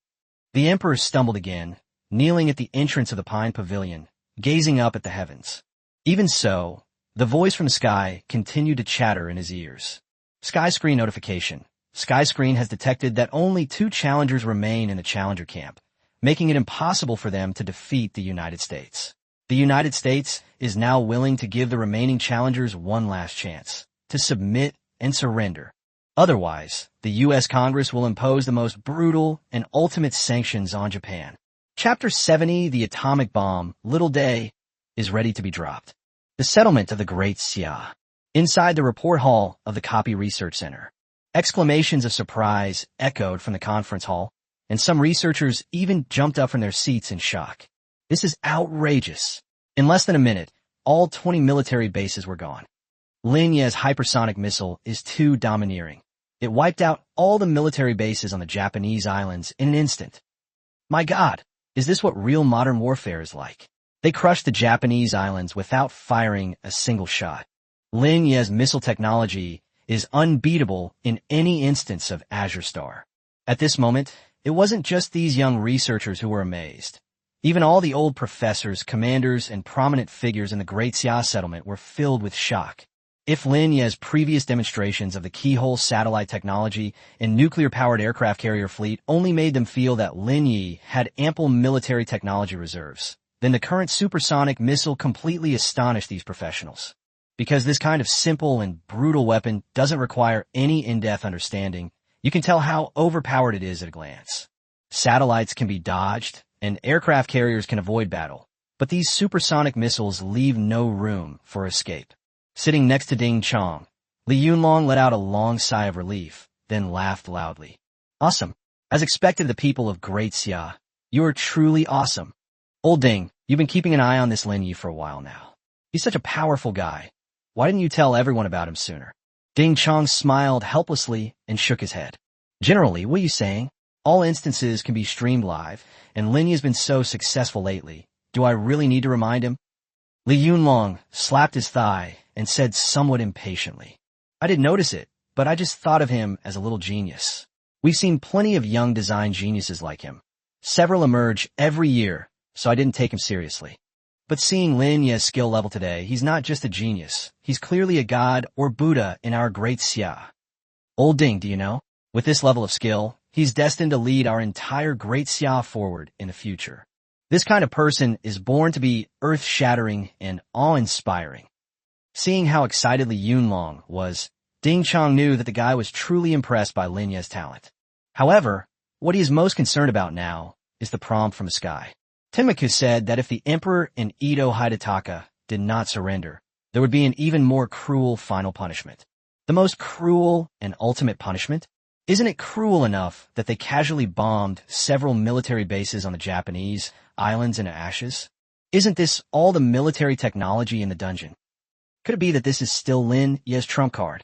A: The Emperor stumbled again, kneeling at the entrance of the Pine Pavilion, gazing up at the heavens. Even so, the voice from the sky continued to chatter in his ears. Sky screen notification. Sky screen has detected that only 2 challengers remain in the challenger camp, making it impossible for them to defeat the United States. The United States is now willing to give the remaining challengers one last chance to submit and surrender. Otherwise, the U.S. Congress will impose the most brutal and ultimate sanctions on Japan. Chapter 70, The Atomic Bomb, Little Day, is ready to be dropped. The settlement of the Great Xia. Inside the report hall of the Copy Research Center, exclamations of surprise echoed from the conference hall, and some researchers even jumped up from their seats in shock. This is outrageous. In less than a minute, all 20 military bases were gone. Lin Ye's hypersonic missile is too domineering. It wiped out all the military bases on the Japanese islands in an instant. My God, is this what real modern warfare is like? They crushed the Japanese islands without firing a single shot. Lin Ye's missile technology is unbeatable in any instance of Azure Star. At this moment, it wasn't just these young researchers who were amazed. Even all the old professors, commanders, and prominent figures in the Great Xia settlement were filled with shock. If Lin Ye's previous demonstrations of the keyhole satellite technology and nuclear-powered aircraft carrier fleet only made them feel that Lin Ye had ample military technology reserves, then the current supersonic missile completely astonished these professionals. Because this kind of simple and brutal weapon doesn't require any in-depth understanding, you can tell how overpowered it is at a glance. Satellites can be dodged, and aircraft carriers can avoid battle, but these supersonic missiles leave no room for escape. Sitting next to Ding Chong, Li Yunlong let out a long sigh of relief, then laughed loudly. Awesome. As expected, the people of Great Xia, you are truly awesome. Old Ding, you've been keeping an eye on this Lin Ye for a while now. He's such a powerful guy. Why didn't you tell everyone about him sooner? Ding Chong smiled helplessly and shook his head. Generally, what are you saying? All instances can be streamed live, and Lin Ye has been so successful lately. Do I really need to remind him? Li Yunlong slapped his thigh and said somewhat impatiently, I didn't notice it, but I just thought of him as a little genius. We've seen plenty of young design geniuses like him. Several emerge every year, so I didn't take him seriously. But seeing Lin Ye's skill level today, he's not just a genius. He's clearly a god or Buddha in our Great Xia. Old Ding, do you know? With this level of skill, he's destined to lead our entire Great Xia forward in the future. This kind of person is born to be earth-shattering and awe-inspiring. Seeing how excited Li Yunlong was, Ding Chong knew that the guy was truly impressed by Lin Ye's talent. However, what he is most concerned about now is the prompt from the sky. Tenmaku said that if the Emperor and Ito Hidetaka did not surrender, there would be an even more cruel final punishment. The most cruel and ultimate punishment? Isn't it cruel enough that they casually bombed several military bases on the Japanese islands into ashes? Isn't this all the military technology in the dungeon? Could it be that this is still Lin Ye's trump card?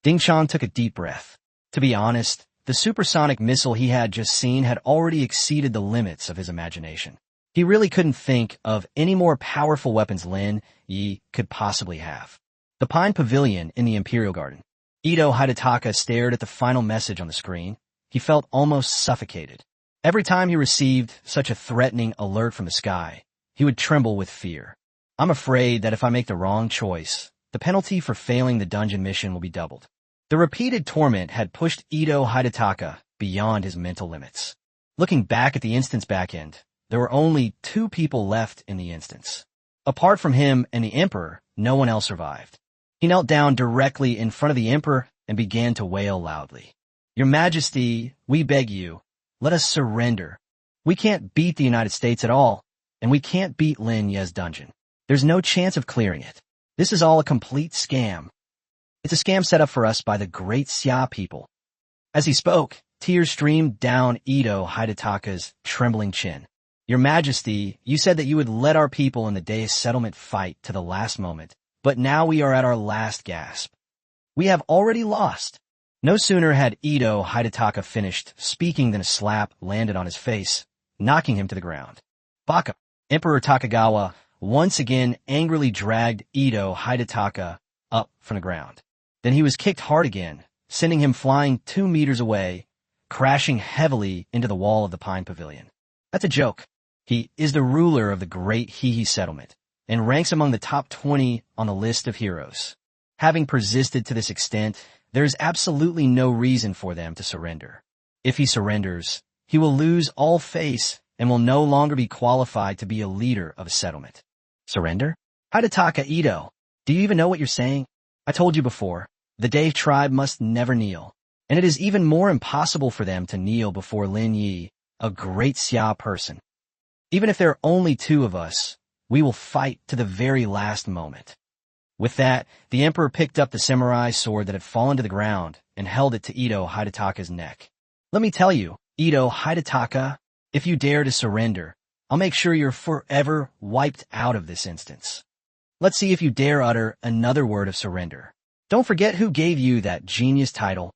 A: Ding Chong took a deep breath. To be honest, the supersonic missile he had just seen had already exceeded the limits of his imagination. He really couldn't think of any more powerful weapons Lin Ye could possibly have. The Pine Pavilion in the Imperial Garden. Ito Hidetaka stared at the final message on the screen. He felt almost suffocated. Every time he received such a threatening alert from the sky, he would tremble with fear. I'm afraid that if I make the wrong choice, the penalty for failing the dungeon mission will be doubled. The repeated torment had pushed Ito Hidetaka beyond his mental limits. Looking back at the instance backend, there were only 2 people left in the instance. Apart from him and the Emperor, no one else survived. He knelt down directly in front of the Emperor and began to wail loudly. Your Majesty, we beg you, let us surrender. We can't beat the United States at all, and we can't beat Lin Ye's dungeon. There's no chance of clearing it. This is all a complete scam. It's a scam set up for us by the Great Xia people. As he spoke, tears streamed down Ito Hidetaka's trembling chin. Your Majesty, you said that you would let our people in the day's settlement fight to the last moment, but now we are at our last gasp. We have already lost. No sooner had Ito Hidetaka finished speaking than a slap landed on his face, knocking him to the ground. Baka, Emperor Takagawa once again angrily dragged Ito Hidetaka up from the ground. Then he was kicked hard again, sending him flying 2 meters away, crashing heavily into the wall of the Pine Pavilion. That's a joke. He is the ruler of the great Hihi settlement, and ranks among the top 20 on the list of heroes. Having persisted to this extent, there is absolutely no reason for them to surrender. If he surrenders, he will lose all face and will no longer be qualified to be a leader of a settlement. Surrender? Hidetaka Ito, do you even know what you're saying? I told you before, the Dave tribe must never kneel, and it is even more impossible for them to kneel before Lin Ye, a great Xia person. Even if there are only 2 of us, we will fight to the very last moment. With that, the emperor picked up the samurai sword that had fallen to the ground and held it to Ito Hidetaka's neck. Let me tell you, Ito Hidetaka, if you dare to surrender, I'll make sure you're forever wiped out of this instance. Let's see if you dare utter another word of surrender. Don't forget who gave you that genius title.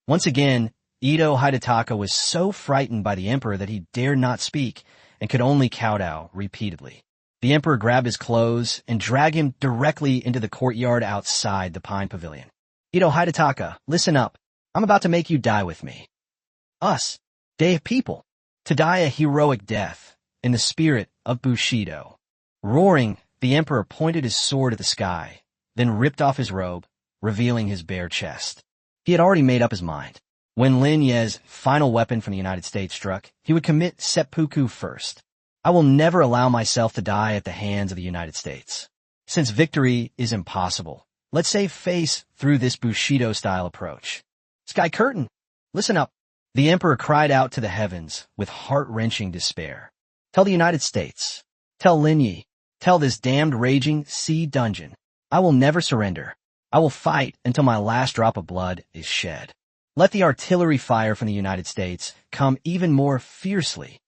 A: Once again, Ito Hidetaka was so frightened by the emperor that he dared not speak and could only kowtow repeatedly. The emperor grabbed his clothes and dragged him directly into the courtyard outside the Pine Pavilion. Ito Hidetaka, listen up. I'm about to make you die with me. Us, Dave people, to die a heroic death in the spirit of Bushido. Roaring, the emperor pointed his sword at the sky, then ripped off his robe, revealing his bare chest. He had already made up his mind. When Lin Ye's final weapon from the United States struck, he would commit seppuku first. I will never allow myself to die at the hands of the United States. Since victory is impossible, let's save face through this Bushido-style approach. Sky Curtain, listen up. The emperor cried out to the heavens with heart-wrenching despair. Tell the United States, tell Lin Ye, tell this damned raging sea dungeon, I will never surrender. I will fight until my last drop of blood is shed. Let the artillery fire from the United States come even more fiercely.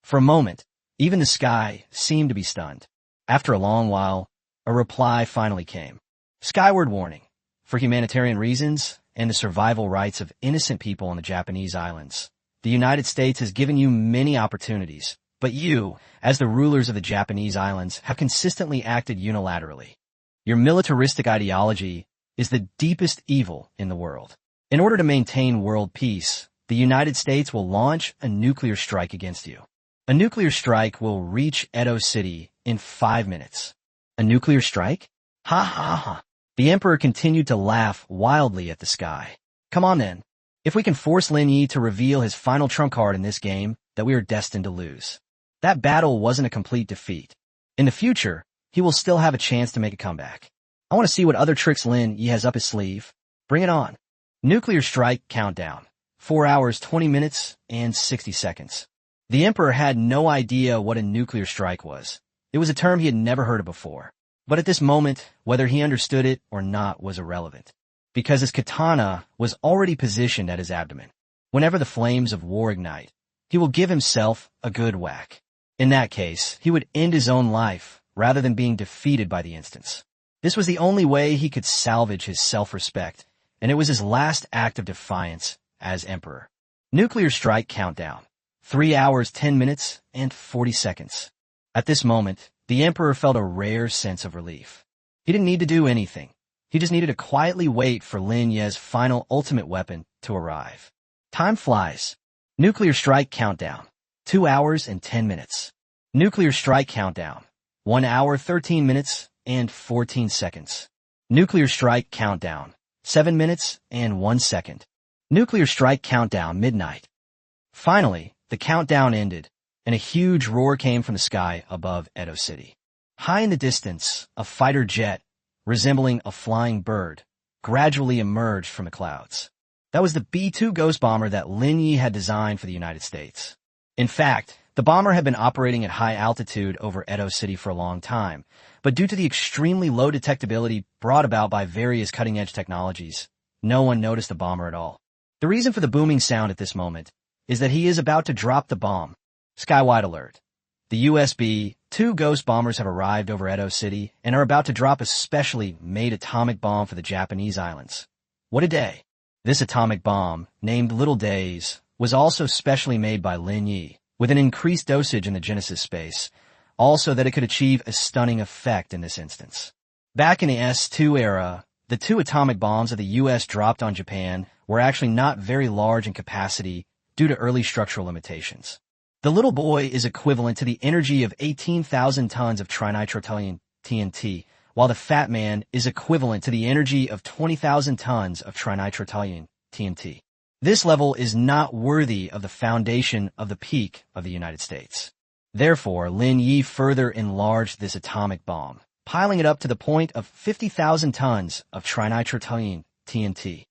A: For a moment, even the sky seemed to be stunned. After a long while, a reply finally came. Skyward warning. For humanitarian reasons and the survival rights of innocent people on the Japanese islands, the United States has given you many opportunities, but you, as the rulers of the Japanese islands, have consistently acted unilaterally. Your militaristic ideology is the deepest evil in the world. In order to maintain world peace, the United States will launch a nuclear strike against you. A nuclear strike will reach Edo City in 5 minutes. A nuclear strike? Ha ha ha. The emperor continued to laugh wildly at the sky. Come on then. If we can force Lin Ye to reveal his final trump card in this game, that we are destined to lose. That battle wasn't a complete defeat. In the future, he will still have a chance to make a comeback. I want to see what other tricks Lin Ye has up his sleeve. Bring it on. Nuclear strike countdown. 4 hours, 20 minutes, and 60 seconds. The emperor had no idea what a nuclear strike was. It was a term he had never heard of before. But at this moment, whether he understood it or not was irrelevant, because his katana was already positioned at his abdomen. Whenever the flames of war ignite, he will give himself a good whack. In that case, he would end his own life rather than being defeated by the instance. This was the only way he could salvage his self-respect, and it was his last act of defiance as emperor. Nuclear strike countdown. 3 hours, 10 minutes, and 40 seconds. At this moment, the emperor felt a rare sense of relief. He didn't need to do anything. He just needed to quietly wait for Lin Ye's final ultimate weapon to arrive. Time flies. Nuclear strike countdown. 2 hours and 10 minutes. Nuclear strike countdown. 1 hour, 13 minutes, and 14 seconds. Nuclear strike countdown. 7 minutes and 1 second. Nuclear strike countdown midnight. Finally, the countdown ended, and a huge roar came from the sky above Edo City. High in the distance, a fighter jet, resembling a flying bird, gradually emerged from the clouds. That was the B-2 Ghost bomber that Lin Ye had designed for the United States. In fact, the bomber had been operating at high altitude over Edo City for a long time, but due to the extremely low detectability brought about by various cutting-edge technologies, no one noticed the bomber at all. The reason for the booming sound at this moment is that he is about to drop the bomb. Skywide alert. the USB-2 Ghost bombers have arrived over Edo City and are about to drop a specially made atomic bomb for the Japanese islands. What a day! This atomic bomb, named Little Days, was also specially made by Lin Ye, with an increased dosage in the Genesis space, also that it could achieve a stunning effect in this instance. Back in the S2 era, the 2 atomic bombs that the US dropped on Japan were actually not very large in capacity due to early structural limitations. The little boy is equivalent to the energy of 18,000 tons of trinitrotoluene TNT, while the fat man is equivalent to the energy of 20,000 tons of trinitrotoluene TNT. This level is not worthy of the foundation of the peak of the United States. Therefore, Lin Ye further enlarged this atomic bomb, piling it up to the point of 50,000 tons of trinitrotoluene TNT.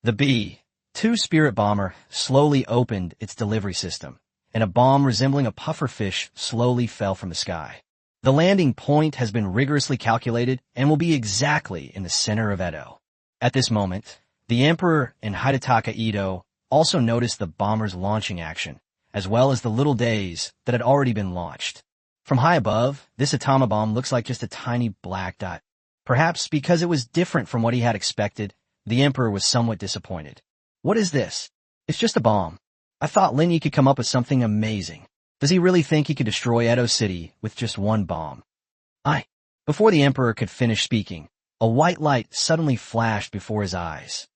A: The B-2 Spirit bomber slowly opened its delivery system, and a bomb resembling a pufferfish slowly fell from the sky. The landing point has been rigorously calculated and will be exactly in the center of Edo. At this moment, the Emperor and Hidetaka Ito also noticed the bomber's launching action, as well as the little days that had already been launched. From high above, this atomic bomb looks like just a tiny black dot. Perhaps because it was different from what he had expected, the Emperor was somewhat disappointed. What is this? It's just a bomb. I thought Lin Ye could come up with something amazing. Does he really think he could destroy Edo City with just one bomb? Before the Emperor could finish speaking, a white light suddenly flashed before his eyes.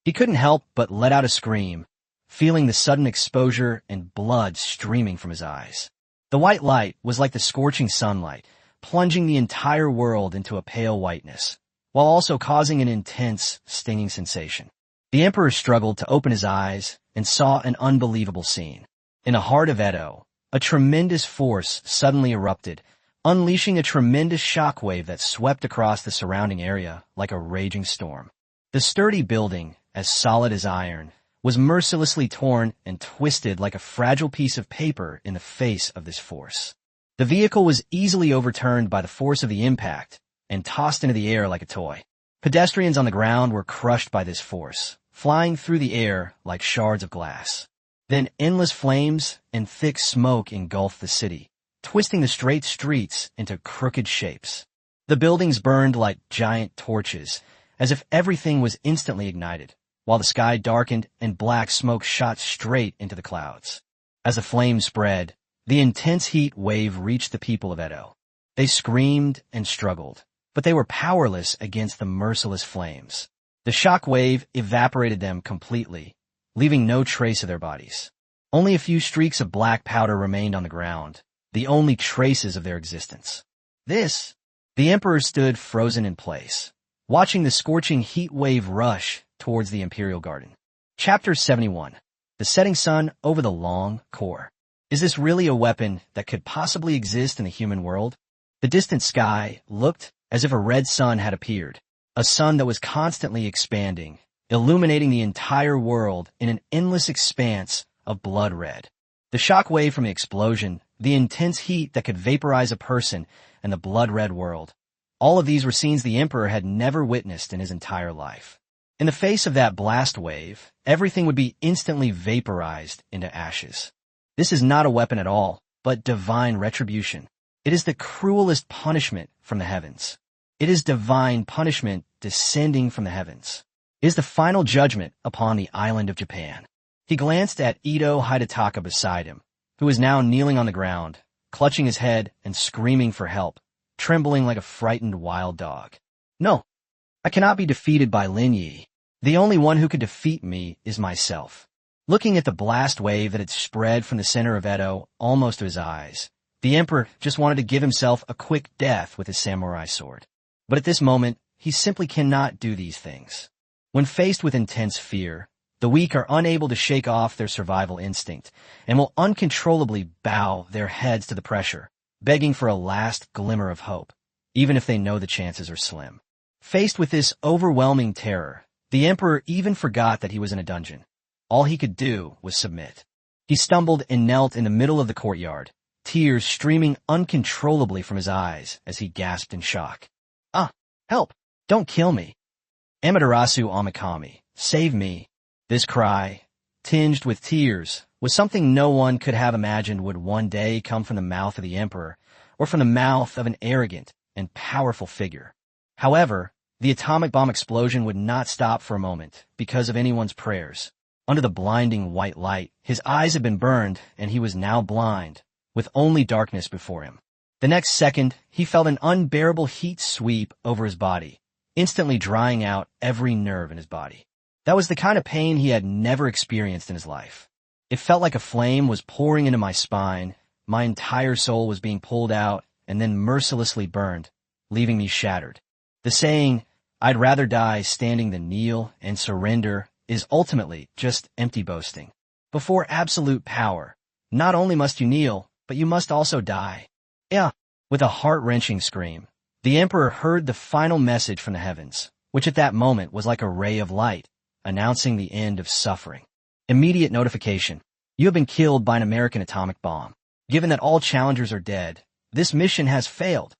A: He couldn't help but let out a scream, feeling the sudden exposure and blood streaming from his eyes. The white light was like the scorching sunlight, plunging the entire world into a pale whiteness, while also causing an intense, stinging sensation. The Emperor struggled to open his eyes and saw an unbelievable scene. In the heart of Edo, a tremendous force suddenly erupted, unleashing a tremendous shockwave that swept across the surrounding area like a raging storm. The sturdy building, as solid as iron, was mercilessly torn and twisted like a fragile piece of paper in the face of this force. The vehicle was easily overturned by the force of the impact and tossed into the air like a toy. Pedestrians on the ground were crushed by this force, flying through the air like shards of glass. Then endless flames and thick smoke engulfed the city, twisting the straight streets into crooked shapes. The buildings burned like giant torches, as if everything was instantly ignited, while the sky darkened and black smoke shot straight into the clouds. As the flames spread, the intense heat wave reached the people of Edo. They screamed and struggled, but they were powerless against the merciless flames. The shock wave evaporated them completely, leaving no trace of their bodies. Only a few streaks of black powder remained on the ground, the only traces of their existence. The Emperor stood frozen in place, watching the scorching heat wave rush towards the Imperial Garden. Chapter 71. The Setting Sun Over the Long Core. Is this really a weapon that could possibly exist in the human world? The distant sky looked as if a red sun had appeared, a sun that was constantly expanding, illuminating the entire world in an endless expanse of blood red. The shock wave from the explosion, the intense heat that could vaporize a person, and the blood-red world. All of these were scenes the Emperor had never witnessed in his entire life. In the face of that blast wave, everything would be instantly vaporized into ashes. This is not a weapon at all, but divine retribution. It is the cruelest punishment from the heavens. It is divine punishment descending from the heavens. It is the final judgment upon the island of Japan. He glanced at Ito Hidetaka beside him, who was now kneeling on the ground, clutching his head and screaming for help, trembling like a frightened wild dog. No, I cannot be defeated by Lin Ye. The only one who could defeat me is myself. Looking at the blast wave that had spread from the center of Edo almost to his eyes, the Emperor just wanted to give himself a quick death with his samurai sword. But at this moment, he simply cannot do these things. When faced with intense fear, the weak are unable to shake off their survival instinct and will uncontrollably bow their heads to the pressure, begging for a last glimmer of hope, even if they know the chances are slim. Faced with this overwhelming terror, the Emperor even forgot that he was in a dungeon. All he could do was submit. He stumbled and knelt in the middle of the courtyard, tears streaming uncontrollably from his eyes as he gasped in shock. Help! Don't kill me! Amaterasu Omikami, save me! This cry, tinged with tears, was something no one could have imagined would one day come from the mouth of the emperor, or from the mouth of an arrogant and powerful figure. However, the atomic bomb explosion would not stop for a moment because of anyone's prayers. Under the blinding white light, his eyes had been burned, and he was now blind, with only darkness before him. The next second, he felt an unbearable heat sweep over his body, instantly drying out every nerve in his body. That was the kind of pain he had never experienced in his life. It felt like a flame was pouring into my spine, my entire soul was being pulled out and then mercilessly burned, leaving me shattered. The saying, "I'd rather die standing than kneel and surrender," is ultimately just empty boasting. Before absolute power, not only must you kneel, but you must also die. Yeah. With a heart-wrenching scream, the emperor heard the final message from the heavens, which at that moment was like a ray of light, announcing the end of suffering. Immediate notification. You have been killed by an American atomic bomb. Given that all challengers are dead, this mission has failed.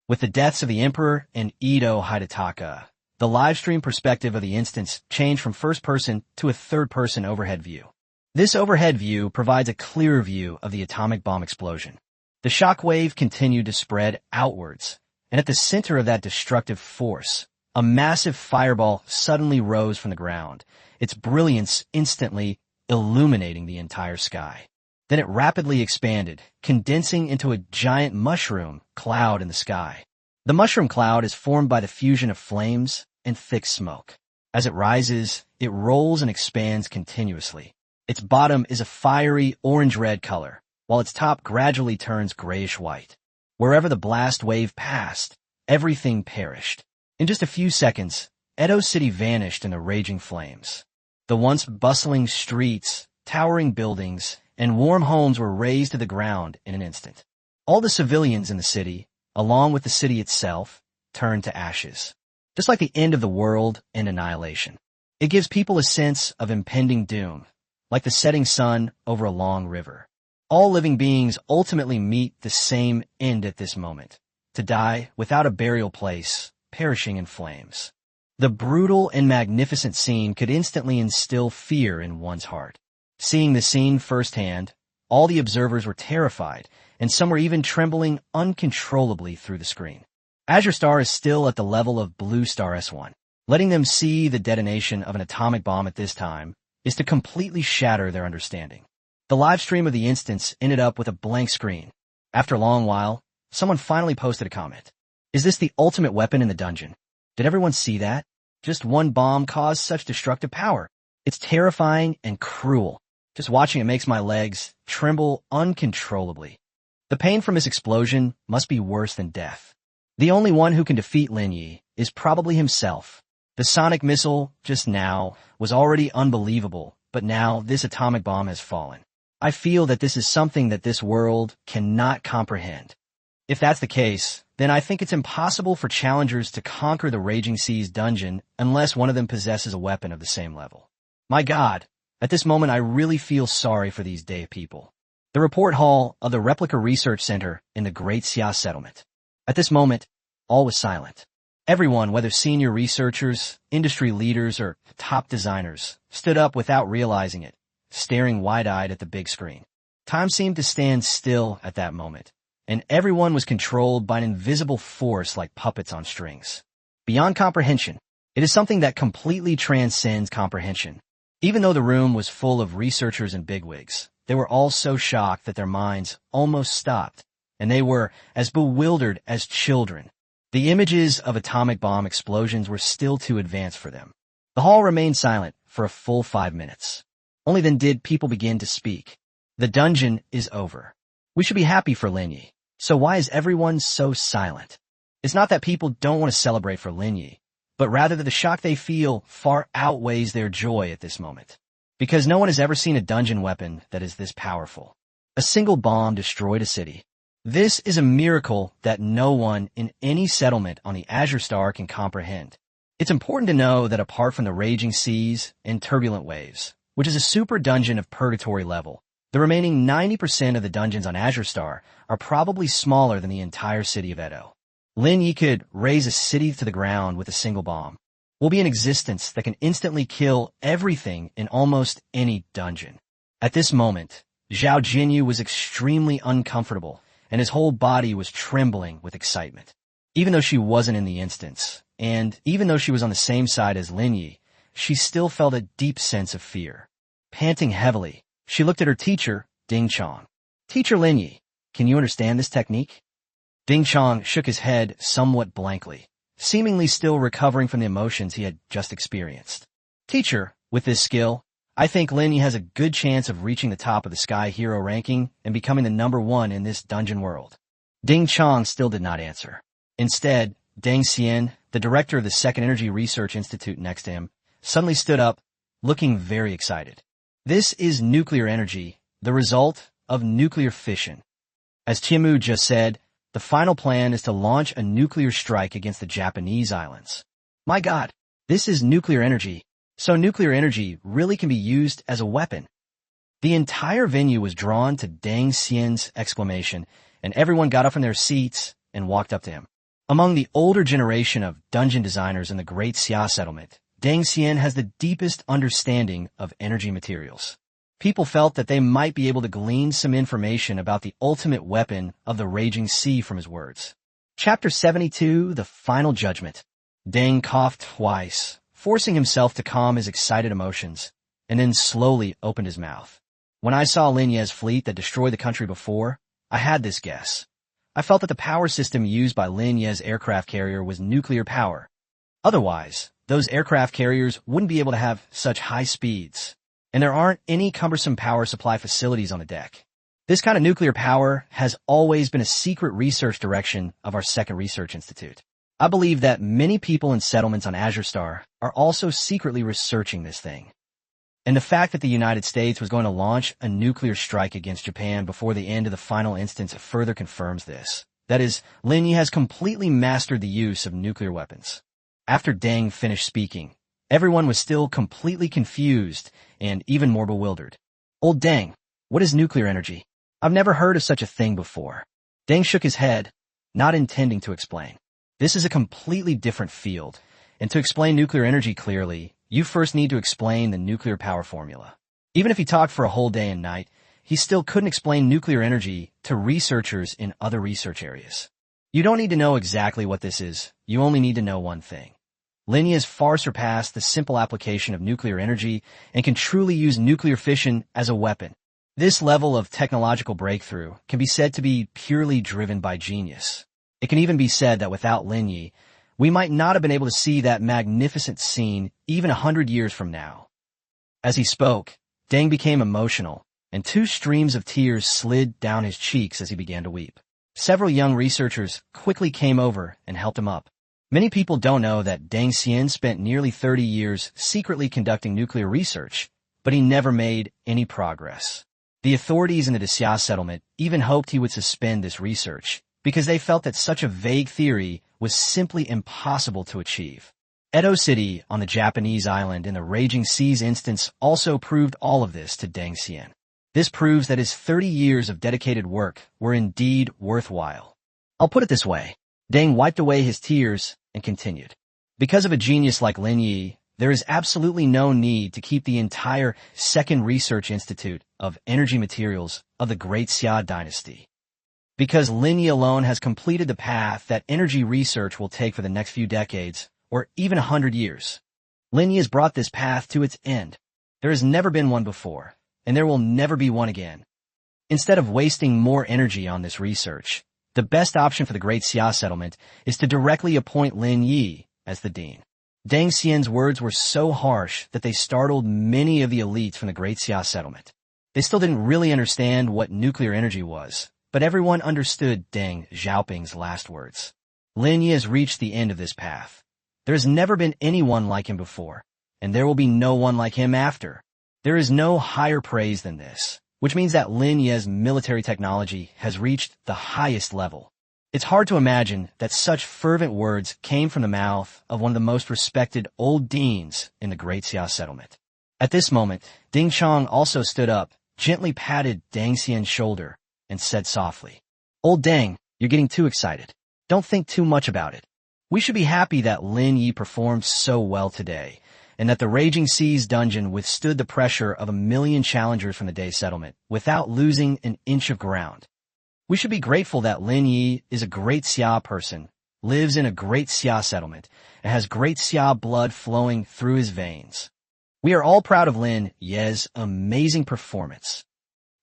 A: With the deaths of the emperor and Ito Hidataka, the livestream perspective of the instance changed from first-person to a third-person overhead view. This overhead view provides a clearer view of the atomic bomb explosion. The shockwave continued to spread outwards, and at the center of that destructive force, a massive fireball suddenly rose from the ground, its brilliance instantly illuminating the entire sky. Then it rapidly expanded, condensing into a giant mushroom cloud in the sky. The mushroom cloud is formed by the fusion of flames and thick smoke. As it rises, it rolls and expands continuously. Its bottom is a fiery orange-red color, while its top gradually turns grayish-white. Wherever the blast wave passed, everything perished. In just a few seconds, Edo City vanished in the raging flames. The once bustling streets, towering buildings, and warm homes were razed to the ground in an instant. All the civilians in the city, along with the city itself, turned to ashes. Just like the end of the world and annihilation. It gives people a sense of impending doom, like the setting sun over a long river. All living beings ultimately meet the same end at this moment, to die without a burial place, perishing in flames. The brutal and magnificent scene could instantly instill fear in one's heart. Seeing the scene firsthand, all the observers were terrified, and some were even trembling uncontrollably through the screen. Azure Star is still at the level of Blue Star S1. Letting them see the detonation of an atomic bomb at this time is to completely shatter their understanding. The live stream of the instance ended up with a blank screen. After a long while, someone finally posted a comment. Is this the ultimate weapon in the dungeon? Did everyone see that? Just one bomb caused such destructive power. It's terrifying and cruel. Just watching it makes my legs tremble uncontrollably. The pain from this explosion must be worse than death. The only one who can defeat Lin Ye is probably himself. The sonic missile, just now, was already unbelievable, but now this atomic bomb has fallen. I feel that this is something that this world cannot comprehend. If that's the case, then I think it's impossible for challengers to conquer the Raging Seas dungeon unless one of them possesses a weapon of the same level. My God, at this moment I really feel sorry for these Dave people. The report hall of the Replica Research Center in the Great Xia Settlement. At this moment, all was silent. Everyone, whether senior researchers, industry leaders, or top designers, stood up without realizing it, staring wide-eyed at the big screen. Time seemed to stand still at that moment, and everyone was controlled by an invisible force like puppets on strings. Beyond comprehension, it is something that completely transcends comprehension. Even though the room was full of researchers and bigwigs, they were all so shocked that their minds almost stopped, and they were as bewildered as children. The images of atomic bomb explosions were still too advanced for them. The hall remained silent for a full 5 minutes. Only then did people begin to speak. The dungeon is over. We should be happy for Lin Ye. So why is everyone so silent? It's not that people don't want to celebrate for Lin Ye, but rather that the shock they feel far outweighs their joy at this moment. Because no one has ever seen a dungeon weapon that is this powerful. A single bomb destroyed a city. This is a miracle that no one in any settlement on the Azure Star can comprehend. It's important to know that apart from the Raging Seas and Turbulent Waves, which is a super dungeon of purgatory level, the remaining 90% of the dungeons on Azure Star are probably smaller than the entire city of Edo. Lin Ye could raze a city to the ground with a single bomb. will be an existence that can instantly kill everything in almost any dungeon. At this moment, Zhao Jinyu was extremely uncomfortable, and his whole body was trembling with excitement. Even though she wasn't in the instance, and even though she was on the same side as Lin Ye, she still felt a deep sense of fear. Panting heavily, she looked at her teacher, Ding Chong. "Teacher Lin Ye, can you understand this technique?" Ding Chong shook his head somewhat blankly, seemingly still recovering from the emotions he had just experienced. "Teacher, with this skill, I think Lin Ye has a good chance of reaching the top of the Sky Hero ranking and becoming the #1 in this dungeon world." Ding Chong still did not answer. Instead, Deng Xian, the director of the Second Energy Research Institute next to him, suddenly stood up, looking very excited. "This is nuclear energy, the result of nuclear fission. As Qianmu just said, the final plan is to launch a nuclear strike against the Japanese islands. My God, this is nuclear energy. So nuclear energy really can be used as a weapon." The entire venue was drawn to Deng Xian's exclamation, and everyone got up from their seats and walked up to him. Among the older generation of dungeon designers in the Great Xia settlement, Deng Xian has the deepest understanding of energy materials. People felt that they might be able to glean some information about the ultimate weapon of the raging sea from his words. Chapter 72, The Final Judgment. Deng coughed twice, forcing himself to calm his excited emotions, and then slowly opened his mouth. "When I saw Lin Ye's fleet that destroyed the country before, I had this guess. I felt that the power system used by Lin Ye's aircraft carrier was nuclear power. Otherwise, those aircraft carriers wouldn't be able to have such high speeds, and there aren't any cumbersome power supply facilities on the deck. This kind of nuclear power has always been a secret research direction of our Second Research Institute. I believe that many people in settlements on Azure Star are also secretly researching this thing. And the fact that the United States was going to launch a nuclear strike against Japan before the end of the final instance further confirms this. That is, Lin Ye has completely mastered the use of nuclear weapons." After Deng finished speaking, everyone was still completely confused and even more bewildered. "Old Deng, what is nuclear energy? I've never heard of such a thing before." Deng shook his head, not intending to explain. "This is a completely different field, and to explain nuclear energy clearly, you first need to explain the nuclear power formula." Even if he talked for a whole day and night, he still couldn't explain nuclear energy to researchers in other research areas. "You don't need to know exactly what this is, you only need to know one thing. Lin Ye has far surpassed the simple application of nuclear energy and can truly use nuclear fission as a weapon. This level of technological breakthrough can be said to be purely driven by genius. It can even be said that without Lin Ye, we might not have been able to see that magnificent scene even 100 years from now." As he spoke, Deng became emotional, and 2 streams of tears slid down his cheeks as he began to weep. Several young researchers quickly came over and helped him up. Many people don't know that Deng Xian spent nearly 30 years secretly conducting nuclear research, but he never made any progress. The authorities in the Xia settlement even hoped he would suspend this research, because they felt that such a vague theory was simply impossible to achieve. Edo City on the Japanese island in the Raging Seas instance also proved all of this to Deng Xian. This proves that his 30 years of dedicated work were indeed worthwhile. "I'll put it this way." Deng wiped away his tears and continued. "Because of a genius like Lin Ye, there is absolutely no need to keep the entire Second Research Institute of Energy Materials of the Great Xia dynasty. Because Lin Ye alone has completed the path that energy research will take for the next few decades, or even 100 years. Lin Ye has brought this path to its end. There has never been one before, and there will never be one again. Instead of wasting more energy on this research, the best option for the Great Xia settlement is to directly appoint Lin Ye as the dean." Deng Xian's words were so harsh that they startled many of the elites from the Great Xia settlement. They still didn't really understand what nuclear energy was, but everyone understood Deng Xiaoping's last words. Lin Ye has reached the end of this path. There has never been anyone like him before, and there will be no one like him after. There is no higher praise than this, which means that Lin Ye's military technology has reached the highest level. It's hard to imagine that such fervent words came from the mouth of one of the most respected old deans in the Great Xia settlement. At this moment, Ding Chong also stood up, gently patted Deng Xian's shoulder, and said softly, "Old Deng, you're getting too excited. Don't think too much about it. We should be happy that Lin Ye performed so well today, and that the Raging Seas dungeon withstood the pressure of 1,000,000 challengers from the Day settlement without losing an inch of ground. We should be grateful that Lin Ye is a great Xia person, lives in a great Xia settlement, and has great Xia blood flowing through his veins. We are all proud of Lin Ye's amazing performance.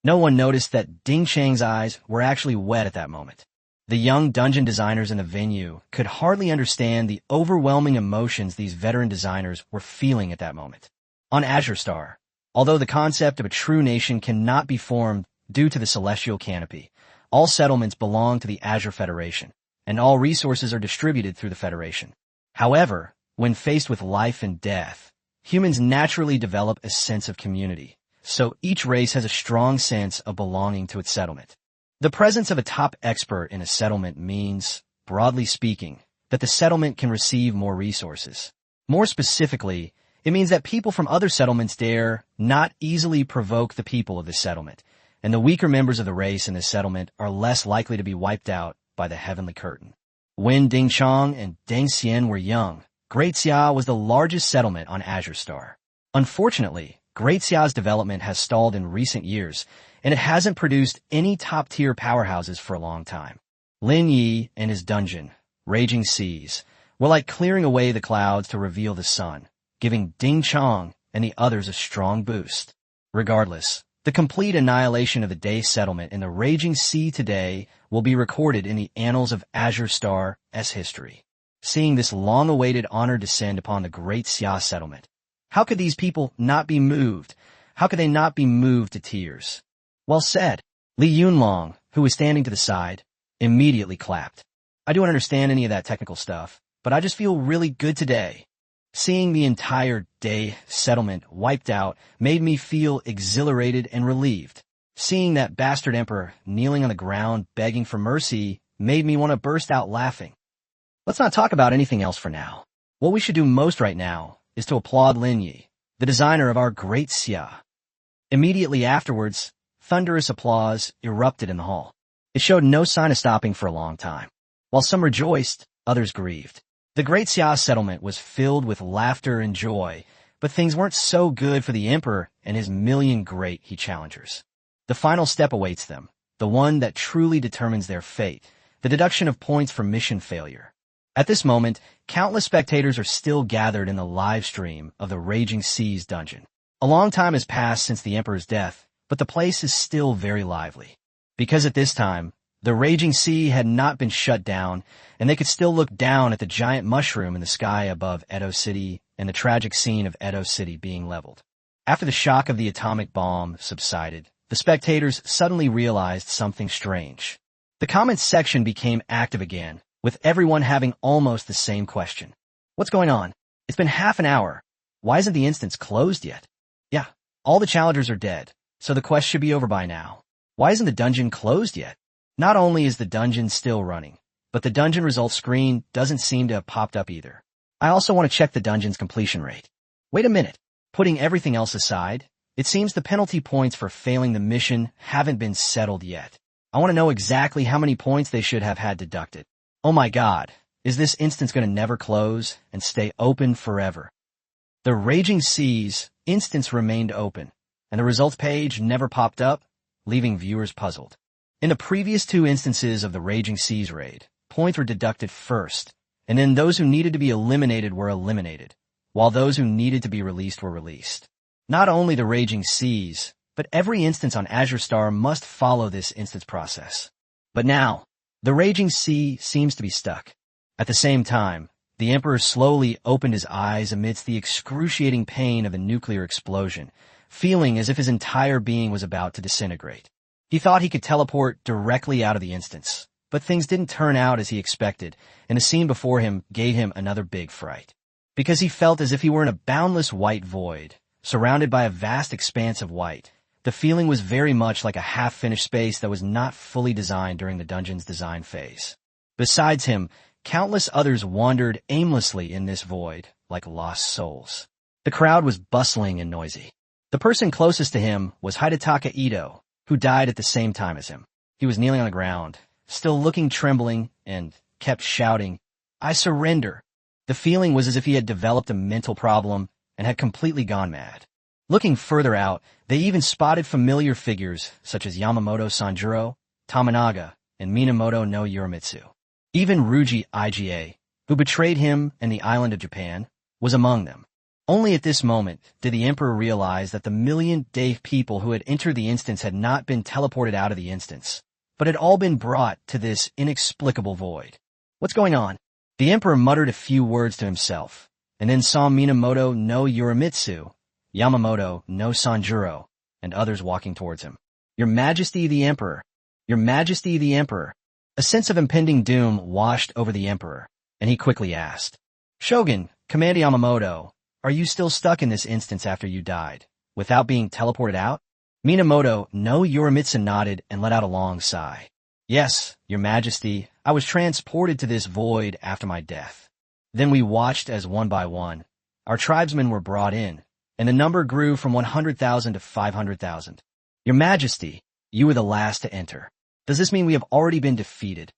A: No one noticed that Ding Chang's eyes were actually wet at that moment. The young dungeon designers in the venue could hardly understand the overwhelming emotions these veteran designers were feeling at that moment. On Azure Star, although the concept of a true nation cannot be formed due to the celestial canopy, all settlements belong to the Azure Federation, and all resources are distributed through the Federation. However, when faced with life and death, humans naturally develop a sense of community, so each race has a strong sense of belonging to its settlement. The presence of a top expert in a settlement means, broadly speaking, that the settlement can receive more resources. More specifically, it means that people from other settlements dare not easily provoke the people of this settlement, and the weaker members of the race in this settlement are less likely to be wiped out by the heavenly curtain. When Ding Chang and Deng Xian were young, Great Xia was the largest settlement on Azure Star. Unfortunately, Great Xia's development has stalled in recent years, and it hasn't produced any top-tier powerhouses for a long time. Lin Ye and his dungeon, Raging Seas, were like clearing away the clouds to reveal the sun, giving Ding Chang and the others a strong boost. Regardless, the complete annihilation of the Day settlement in the Raging Sea today will be recorded in the annals of Azure Star's history. Seeing this long-awaited honor descend upon the Great Xia settlement, how could these people not be moved? How could they not be moved to tears? Well said. Li Yunlong, who was standing to the side, immediately clapped. I don't understand any of that technical stuff, but I just feel really good today. Seeing the entire Day settlement wiped out made me feel exhilarated and relieved. Seeing that bastard emperor kneeling on the ground begging for mercy made me want to burst out laughing. Let's not talk about anything else for now. What we should do most right now is to applaud Lin Ye, the designer of our Great Xia. Immediately afterwards, thunderous applause erupted in the hall. It showed no sign of stopping for a long time. While some rejoiced, others grieved. The Great Xia settlement was filled with laughter and joy, but things weren't so good for the emperor and his 1,000,000 great he challengers. The final step awaits them, the one that truly determines their fate, the deduction of points for mission failure. At this moment, countless spectators are still gathered in the live stream of the Raging Seas dungeon. A long time has passed since the emperor's death, but the place is still very lively. Because at this time, the Raging Sea had not been shut down, and they could still look down at the giant mushroom in the sky above Edo City and the tragic scene of Edo City being leveled. After the shock of the atomic bomb subsided, the spectators suddenly realized something strange. The comments section became active again, with everyone having almost the same question. What's going on? It's been half an hour. Why isn't the instance closed yet? Yeah, all the challengers are dead, so the quest should be over by now. Why isn't the dungeon closed yet? Not only is the dungeon still running, but the dungeon results screen doesn't seem to have popped up either. I also want to check the dungeon's completion rate. Wait a minute. Putting everything else aside, it seems the penalty points for failing the mission haven't been settled yet. I want to know exactly how many points they should have had deducted. Oh my god, is this instance going to never close and stay open forever? The Raging Seas instance remained open, and the results page never popped up, leaving viewers puzzled. In the previous two instances of the Raging Seas raid, points were deducted first, and then those who needed to be eliminated were eliminated, while those who needed to be released were released. Not only the Raging Seas, but every instance on Azure Star must follow this instance process. But now, the Raging Sea seems to be stuck. At the same time, the Emperor slowly opened his eyes amidst the excruciating pain of a nuclear explosion, feeling as if his entire being was about to disintegrate. He thought he could teleport directly out of the instance, but things didn't turn out as he expected, and the scene before him gave him another big fright. Because he felt as if he were in a boundless white void, surrounded by a vast expanse of white. The feeling was very much like a half-finished space that was not fully designed during the dungeon's design phase. Besides him, countless others wandered aimlessly in this void, like lost souls. The crowd was bustling and noisy. The person closest to him was Hidetaka Ito, who died at the same time as him. He was kneeling on the ground, still looking trembling, and kept shouting, I surrender. The feeling was as if he had developed a mental problem and had completely gone mad. Looking further out, they even spotted familiar figures such as Yamamoto Sanjuro, Tamanaga, and Minamoto no Yorimitsu. Even Ruji Iga, who betrayed him and the island of Japan, was among them. Only at this moment did the Emperor realize that the million-day people who had entered the instance had not been teleported out of the instance, but had all been brought to this inexplicable void. What's going on? The Emperor muttered a few words to himself, and then saw Minamoto no Yorimitsu, Yamamoto no Sanjuro, and others walking towards him. Your Majesty the Emperor! Your Majesty the Emperor! A sense of impending doom washed over the Emperor, and he quickly asked, Shogun, Commander Yamamoto, are you still stuck in this instance after you died, without being teleported out? Minamoto no Yorimitsu nodded and let out a long sigh. Yes, Your Majesty, I was transported to this void after my death. Then we watched as one by one, our tribesmen were brought in, and the number grew from 100,000 to 500,000. Your Majesty, you were the last to enter. Does this mean we have already been defeated?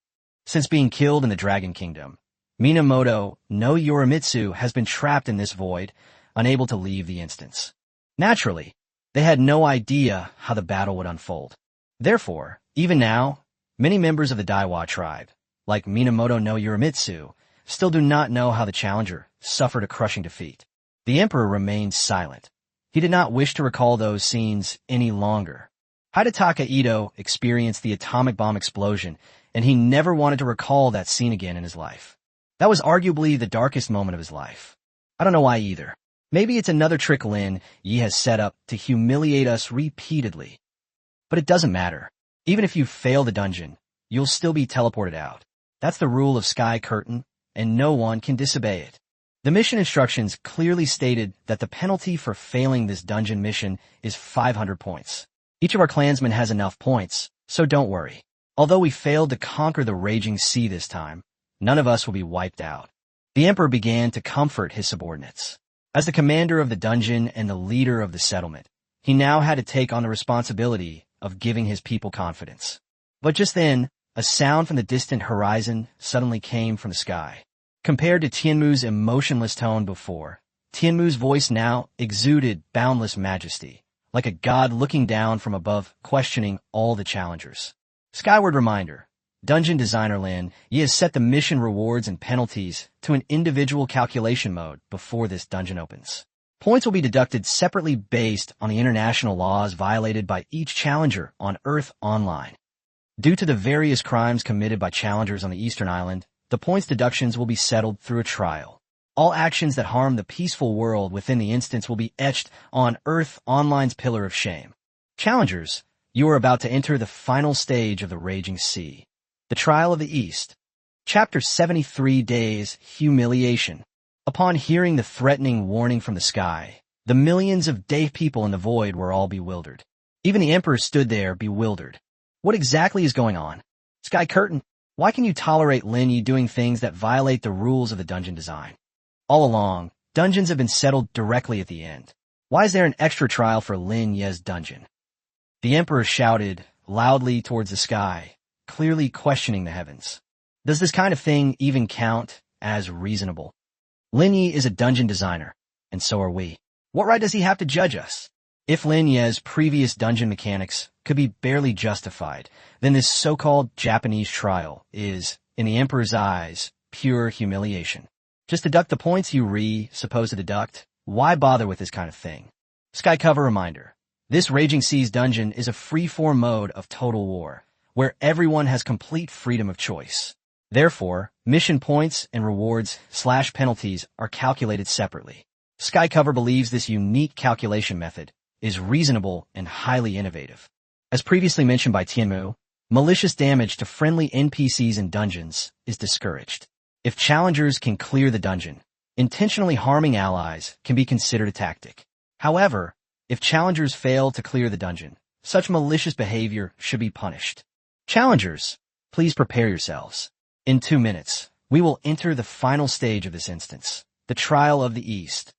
A: Since being killed in the Dragon Kingdom, Minamoto no Yorimitsu has been trapped in this void, unable to leave the instance. Naturally, they had no idea how the battle would unfold. Therefore, even now, many members of the Daiwa tribe, like Minamoto no Yorimitsu, still do not know how the challenger suffered a crushing defeat. The Emperor remained silent. He did not wish to recall those scenes any longer. Hidetaka Ito experienced the atomic bomb explosion, and he never wanted to recall that scene again in his life. That was arguably the darkest moment of his life. I don't know why either. Maybe it's another trick Lin Ye has set up to humiliate us repeatedly. But it doesn't matter. Even if you fail the dungeon, you'll still be teleported out. That's the rule of Sky Curtain, and no one can disobey it. The mission instructions clearly stated that the penalty for failing this dungeon mission is 500 points. Each of our clansmen has enough points, so don't worry. Although we failed to conquer the raging sea this time, none of us will be wiped out. The Emperor began to comfort his subordinates. As the commander of the dungeon and the leader of the settlement, he now had to take on the responsibility of giving his people confidence. But just then, a sound from the distant horizon suddenly came from the sky. Compared to Tianmu's emotionless tone before, Tianmu's voice now exuded boundless majesty, like a god looking down from above, questioning all the challengers. Skyward reminder. Dungeon designer Lin Ye has set the mission rewards and penalties to an individual calculation mode before this dungeon opens. Points will be deducted separately based on the international laws violated by each challenger on Earth Online. Due to the various crimes committed by challengers on the Eastern Island, the points deductions will be settled through a trial. All actions that harm the peaceful world within the instance will be etched on Earth Online's Pillar of Shame. Challengers, you are about to enter the final stage of the Raging Sea. The Trial of the East. Chapter 73 Days Humiliation. Upon hearing the threatening warning from the sky, the millions of deaf people in the void were all bewildered. Even the Emperor stood there bewildered. What exactly is going on? Sky Curtain, why can you tolerate Lin Ye doing things that violate the rules of the dungeon design? All along, dungeons have been settled directly at the end. Why is there an extra trial for Lin Ye's dungeon? The Emperor shouted loudly towards the sky, clearly questioning the heavens. Does this kind of thing even count as reasonable? Lin Ye is a dungeon designer, and so are we. What right does he have to judge us? If Lin Ye's previous dungeon mechanics could be barely justified, then this so-called Japanese trial is, in the Emperor's eyes, pure humiliation. Just deduct the points you supposed to deduct. Why bother with this kind of thing? Sky Cover reminder. This Raging Seas dungeon is a free-form mode of Total War, where everyone has complete freedom of choice. Therefore, mission points and rewards/penalties are calculated separately. Sky Cover believes this unique calculation method is reasonable and highly innovative. As previously mentioned by Tianmu, malicious damage to friendly NPCs in dungeons is discouraged. If challengers can clear the dungeon, intentionally harming allies can be considered a tactic. However, if challengers fail to clear the dungeon, such malicious behavior should be punished. Challengers, please prepare yourselves. In 2 minutes, we will enter the final stage of this instance, the Trial of the East.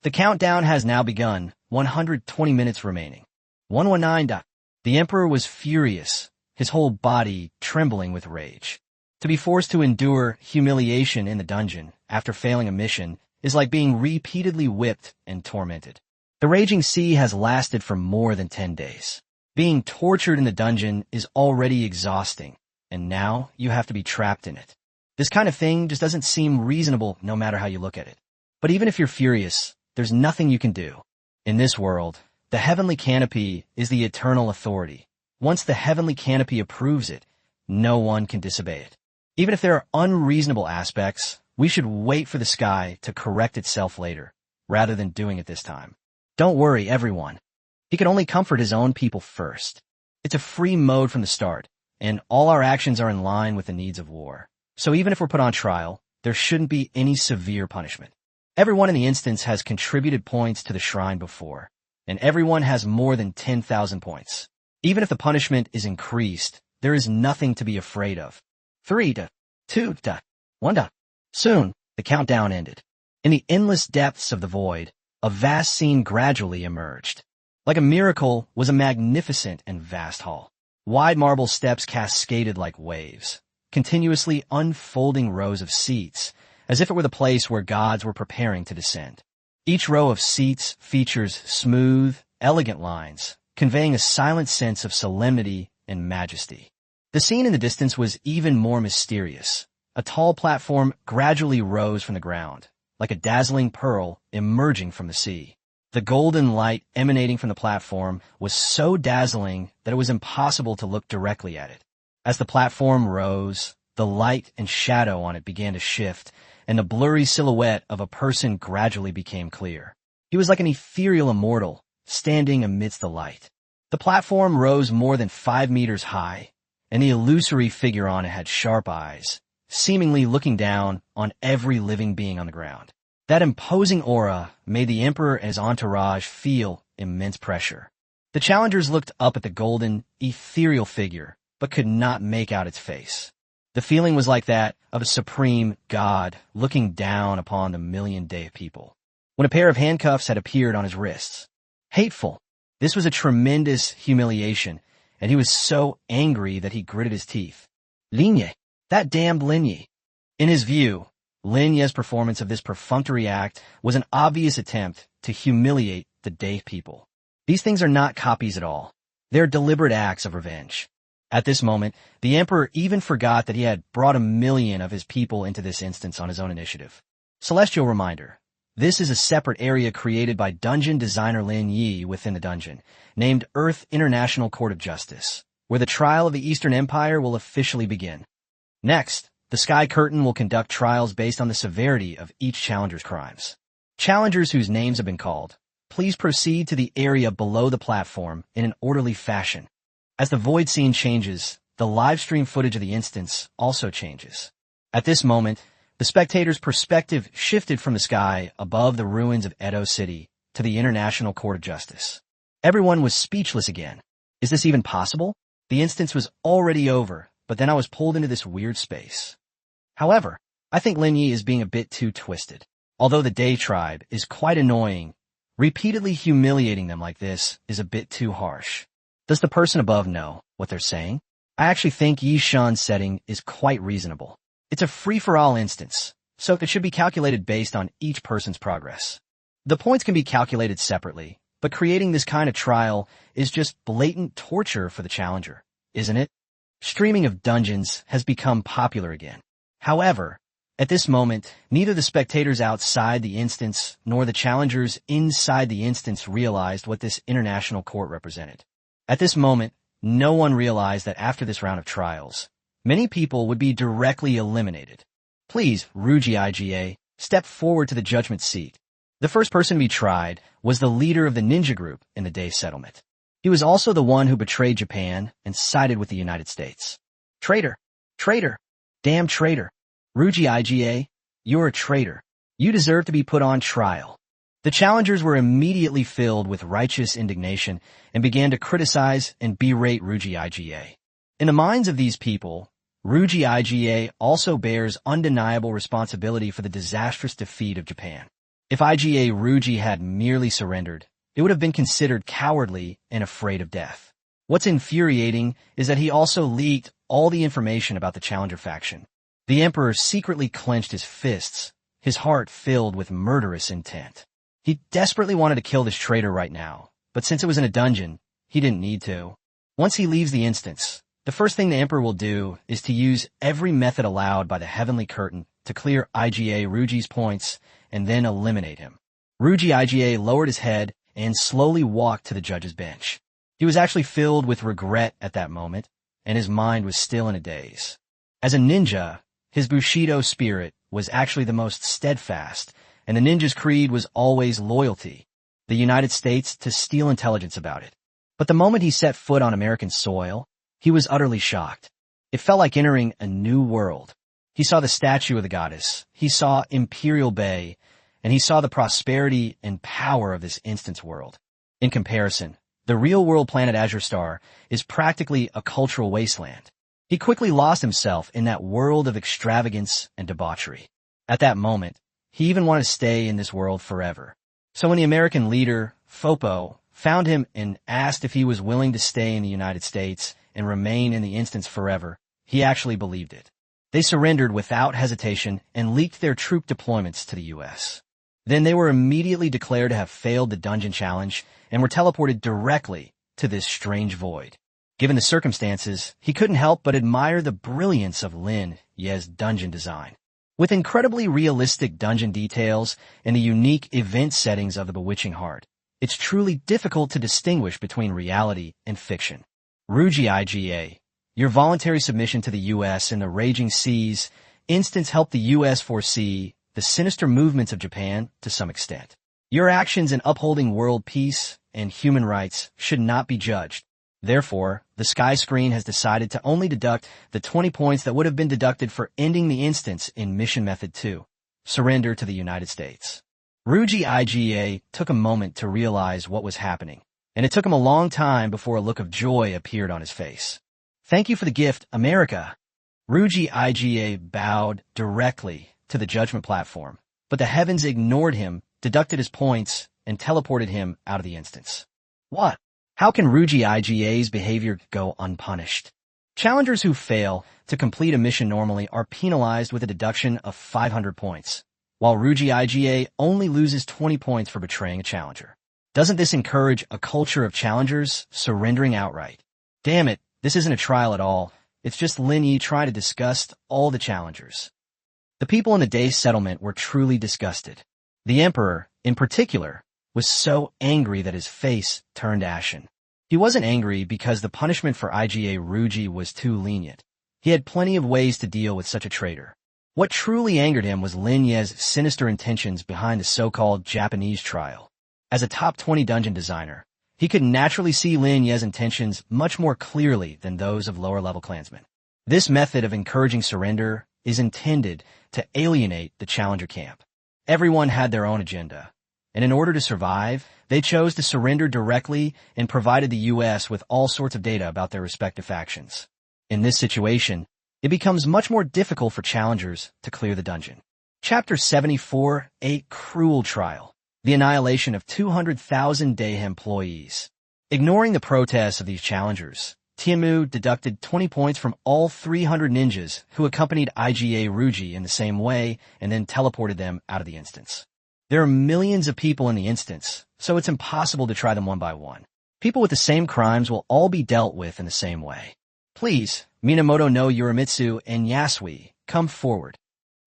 A: The countdown has now begun, 120 minutes remaining. 119. The Emperor was furious, his whole body trembling with rage. To be forced to endure humiliation in the dungeon after failing a mission is like being repeatedly whipped and tormented. The raging sea has lasted for more than 10 days. Being tortured in the dungeon is already exhausting, and now you have to be trapped in it. This kind of thing just doesn't seem reasonable no matter how you look at it. But even if you're furious, there's nothing you can do. In this world, the heavenly canopy is the eternal authority. Once the heavenly canopy approves it, no one can disobey it. Even if there are unreasonable aspects, we should wait for the sky to correct itself later, rather than doing it this time. Don't worry, everyone. He can only comfort his own people first. It's a free mode from the start, and all our actions are in line with the needs of war. So even if we're put on trial, there shouldn't be any severe punishment. Everyone in the instance has contributed points to the shrine before, and everyone has more than 10,000 points. Even if the punishment is increased, there is nothing to be afraid of. 3, 2, 1. Soon, the countdown ended. In the endless depths of the void, a vast scene gradually emerged. Like a miracle was a magnificent and vast hall. Wide marble steps cascaded like waves, continuously unfolding rows of seats, as if it were the place where gods were preparing to descend. Each row of seats features smooth, elegant lines, conveying a silent sense of solemnity and majesty. The scene in the distance was even more mysterious. A tall platform gradually rose from the ground, like a dazzling pearl emerging from the sea. The golden light emanating from the platform was so dazzling that it was impossible to look directly at it. As the platform rose, the light and shadow on it began to shift, and the blurry silhouette of a person gradually became clear. He was like an ethereal immortal, standing amidst the light. The platform rose more than 5 meters high, and the illusory figure on it had sharp eyes, seemingly looking down on every living being on the ground. That imposing aura made the emperor and his entourage feel immense pressure. The challengers looked up at the golden, ethereal figure, but could not make out its face. The feeling was like that of a supreme god looking down upon the million-day people. When a pair of handcuffs had appeared on his wrists. Hateful. This was a tremendous humiliation, and he was so angry that he gritted his teeth. Lin Ye. That damned Lin Ye. In his view, Lin Ye's performance of this perfunctory act was an obvious attempt to humiliate the Day people. These things are not copies at all. They're deliberate acts of revenge. At this moment, the emperor even forgot that he had brought 1 million of his people into this instance on his own initiative. Celestial reminder. This is a separate area created by dungeon designer Lin Ye within the dungeon, named Earth International Court of Justice, where the trial of the Eastern Empire will officially begin. Next, the Sky Curtain will conduct trials based on the severity of each challenger's crimes. Challengers whose names have been called, please proceed to the area below the platform in an orderly fashion. As the void scene changes, the live stream footage of the instance also changes. At this moment, the spectator's perspective shifted from the sky above the ruins of Edo City to the International Court of Justice. Everyone was speechless again. Is this even possible? The instance was already over, but then I was pulled into this weird space. However, I think Lin Ye is being a bit too twisted. Although the Day tribe is quite annoying, repeatedly humiliating them like this is a bit too harsh. Does the person above know what they're saying? I actually think Yi Shun's setting is quite reasonable. It's a free-for-all instance, so it should be calculated based on each person's progress. The points can be calculated separately, but creating this kind of trial is just blatant torture for the challenger, isn't it? Streaming of dungeons has become popular again. However, at this moment, neither the spectators outside the instance nor the challengers inside the instance realized what this international court represented. At this moment, no one realized that after this round of trials, many people would be directly eliminated. Please, Ruji Iga, step forward to the judgment seat. The first person to be tried was the leader of the ninja group in the Day settlement. He was also the one who betrayed Japan and sided with the United States. Traitor! Traitor! Damn traitor! Ruji Iga, you're a traitor. You deserve to be put on trial. The challengers were immediately filled with righteous indignation and began to criticize and berate Ruji Iga. In the minds of these people, Ruji Iga also bears undeniable responsibility for the disastrous defeat of Japan. If Iga Ruji had merely surrendered, it would have been considered cowardly and afraid of death. What's infuriating is that he also leaked all the information about the challenger faction, The emperor secretly clenched his fists, his heart filled with murderous intent. He desperately wanted to kill this traitor right now, but since it was in a dungeon, he didn't need to. Once he leaves the instance, the first thing the emperor will do is to use every method allowed by the heavenly curtain to clear IGA Ruji's points and then eliminate him. Ruji IGA lowered his head and slowly walked to the judge's bench. He was actually filled with regret at that moment, and his mind was still in a daze. As a ninja, his Bushido spirit was actually the most steadfast, and the ninja's creed was always loyalty, the United States to steal intelligence about it. But the moment he set foot on American soil, he was utterly shocked. It felt like entering a new world. He saw the statue of the goddess, he saw Imperial Bay, and he saw the prosperity and power of this instance world. In comparison, the real-world planet Azure Star is practically a cultural wasteland. He quickly lost himself in that world of extravagance and debauchery. At that moment, he even wanted to stay in this world forever. So when the American leader, Fopo, found him and asked if he was willing to stay in the United States and remain in the instance forever, he actually believed it. They surrendered without hesitation and leaked their troop deployments to the U.S. Then they were immediately declared to have failed the dungeon challenge and were teleported directly to this strange void. Given the circumstances, he couldn't help but admire the brilliance of Lin Ye's dungeon design. With incredibly realistic dungeon details and the unique event settings of the Bewitching Heart, it's truly difficult to distinguish between reality and fiction. Ruji IGA, your voluntary submission to the U.S. in the raging seas instance helped the U.S. foresee the sinister movements of Japan to some extent. Your actions in upholding world peace and human rights should not be judged. Therefore, the Sky Screen has decided to only deduct the 20 points that would have been deducted for ending the instance in Mission Method 2, surrender to the United States. Ruji IGA took a moment to realize what was happening, and it took him a long time before a look of joy appeared on his face. Thank you for the gift, America. Ruji IGA bowed directly to the judgment platform, but the heavens ignored him, deducted his points, and teleported him out of the instance. What? How can Ruji IGA's behavior go unpunished? Challengers who fail to complete a mission normally are penalized with a deduction of 500 points, while Ruji IGA only loses 20 points for betraying a challenger. Doesn't this encourage a culture of challengers surrendering outright? Damn it, this isn't a trial at all. It's just Lin Ye trying to disgust all the challengers. The people in the Day settlement were truly disgusted. The Emperor, in particular, was so angry that his face turned ashen. He wasn't angry because the punishment for IGA Ruji was too lenient. He had plenty of ways to deal with such a traitor. What truly angered him was Lin Ye's sinister intentions behind the so-called Japanese trial. As a top 20 dungeon designer, he could naturally see Lin Ye's intentions much more clearly than those of lower-level clansmen. This method of encouraging surrender is intended to alienate the challenger camp. Everyone had their own agenda, and in order to survive, they chose to surrender directly and provided the U.S. with all sorts of data about their respective factions. In this situation, it becomes much more difficult for challengers to clear the dungeon. Chapter 74, A Cruel Trial. The annihilation of 200,000 Day employees. Ignoring the protests of these challengers, Tiamu deducted 20 points from all 300 ninjas who accompanied IGA Ruji in the same way and then teleported them out of the instance. There are millions of people in the instance, so it's impossible to try them one by one. People with the same crimes will all be dealt with in the same way. Please, Minamoto no Yorimitsu and Yasui, come forward.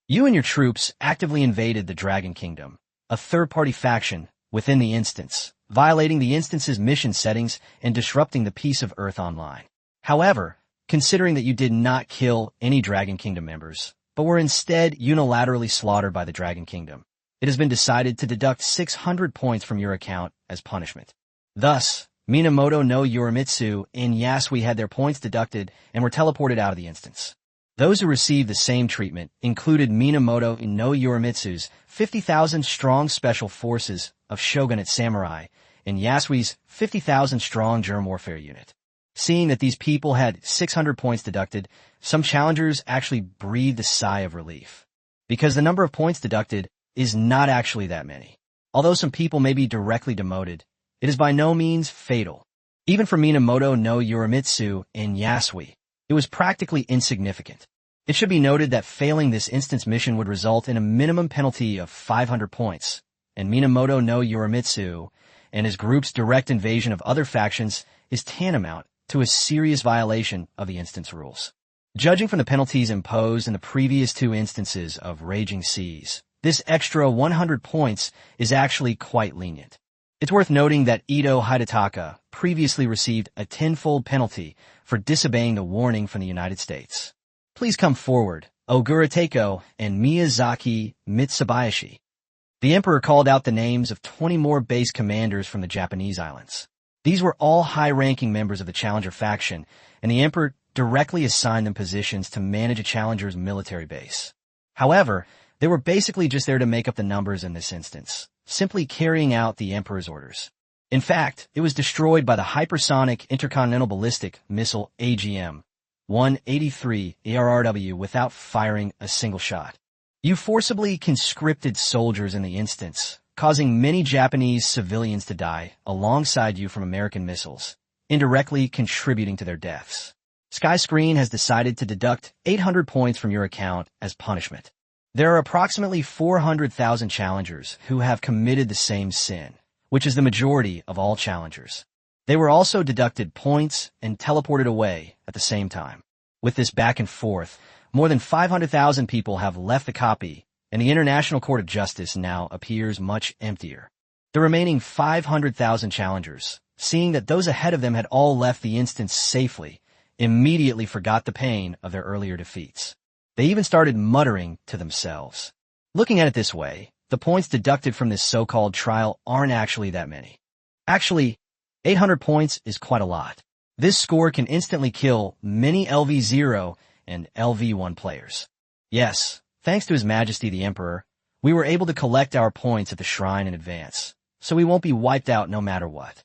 A: You and your troops actively invaded the Dragon Kingdom, a third-party faction within the instance, violating the instance's mission settings and disrupting the peace of Earth Online. However, considering that you did not kill any Dragon Kingdom members, but were instead unilaterally slaughtered by the Dragon Kingdom, it has been decided to deduct 600 points from your account as punishment. Thus, Minamoto no Yorimitsu and Yasui had their points deducted and were teleported out of the instance. Those who received the same treatment included Minamoto no Yorimitsu's 50,000 strong special forces of Shogunate Samurai and Yasui's 50,000 strong germ warfare unit. Seeing that these people had 600 points deducted, some challengers actually breathed a sigh of relief, because the number of points deducted is not actually that many. Although some people may be directly demoted, it is by no means fatal. Even for Minamoto no Yorimitsu and Yasui, it was practically insignificant. It should be noted that failing this instance mission would result in a minimum penalty of 500 points, and Minamoto no Yorimitsu and his group's direct invasion of other factions is tantamount to a serious violation of the instance rules. Judging from the penalties imposed in the previous two instances of Raging Seas, this extra 100 points is actually quite lenient. It's worth noting that Ito Hidetaka previously received a tenfold penalty for disobeying the warning from the United States. Please come forward, Ogura Teiko and Miyazaki Mitsubishi. The Emperor called out the names of 20 more base commanders from the Japanese islands. These were all high-ranking members of the Challenger faction, and the Emperor directly assigned them positions to manage a Challenger's military base. However, they were basically just there to make up the numbers in this instance, simply carrying out the Emperor's orders. In fact, it was destroyed by the Hypersonic Intercontinental Ballistic Missile AGM-183 ERRW without firing a single shot. You forcibly conscripted soldiers in the instance, causing many Japanese civilians to die alongside you from American missiles, indirectly contributing to their deaths. Skyscreen has decided to deduct 800 points from your account as punishment. There are approximately 400,000 challengers who have committed the same sin, which is the majority of all challengers. They were also deducted points and teleported away at the same time. With this back and forth, more than 500,000 people have left the copy, and the International Court of Justice now appears much emptier. The remaining 500,000 challengers, seeing that those ahead of them had all left the instance safely, immediately forgot the pain of their earlier defeats. They even started muttering to themselves. Looking at it this way, the points deducted from this so-called trial aren't actually that many. Actually, 800 points is quite a lot. This score can instantly kill many LV0 and LV1 players. Yes, thanks to His Majesty the Emperor, we were able to collect our points at the shrine in advance, so we won't be wiped out no matter what.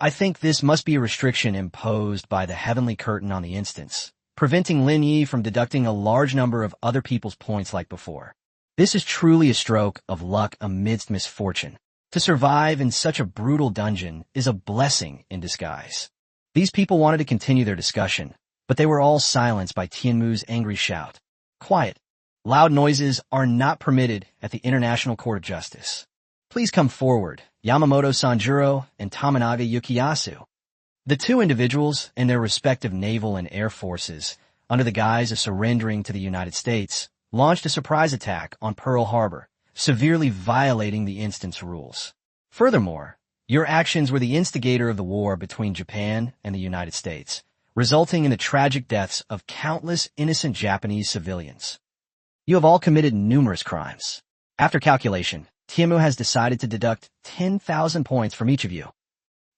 A: I think this must be a restriction imposed by the Heavenly Curtain on the instance, preventing Lin Ye from deducting a large number of other people's points like before. This is truly a stroke of luck amidst misfortune. To survive in such a brutal dungeon is a blessing in disguise. These people wanted to continue their discussion, but they were all silenced by Tianmu's angry shout. Quiet. Loud noises are not permitted at the International Court of Justice. Please come forward, Yamamoto Sanjuro and Tominaga Yukiyasu. The two individuals and their respective naval and air forces, under the guise of surrendering to the United States, launched a surprise attack on Pearl Harbor, severely violating the instance rules. Furthermore, your actions were the instigator of the war between Japan and the United States, resulting in the tragic deaths of countless innocent Japanese civilians. You have all committed numerous crimes. After calculation, Tianmu has decided to deduct 10,000 points from each of you.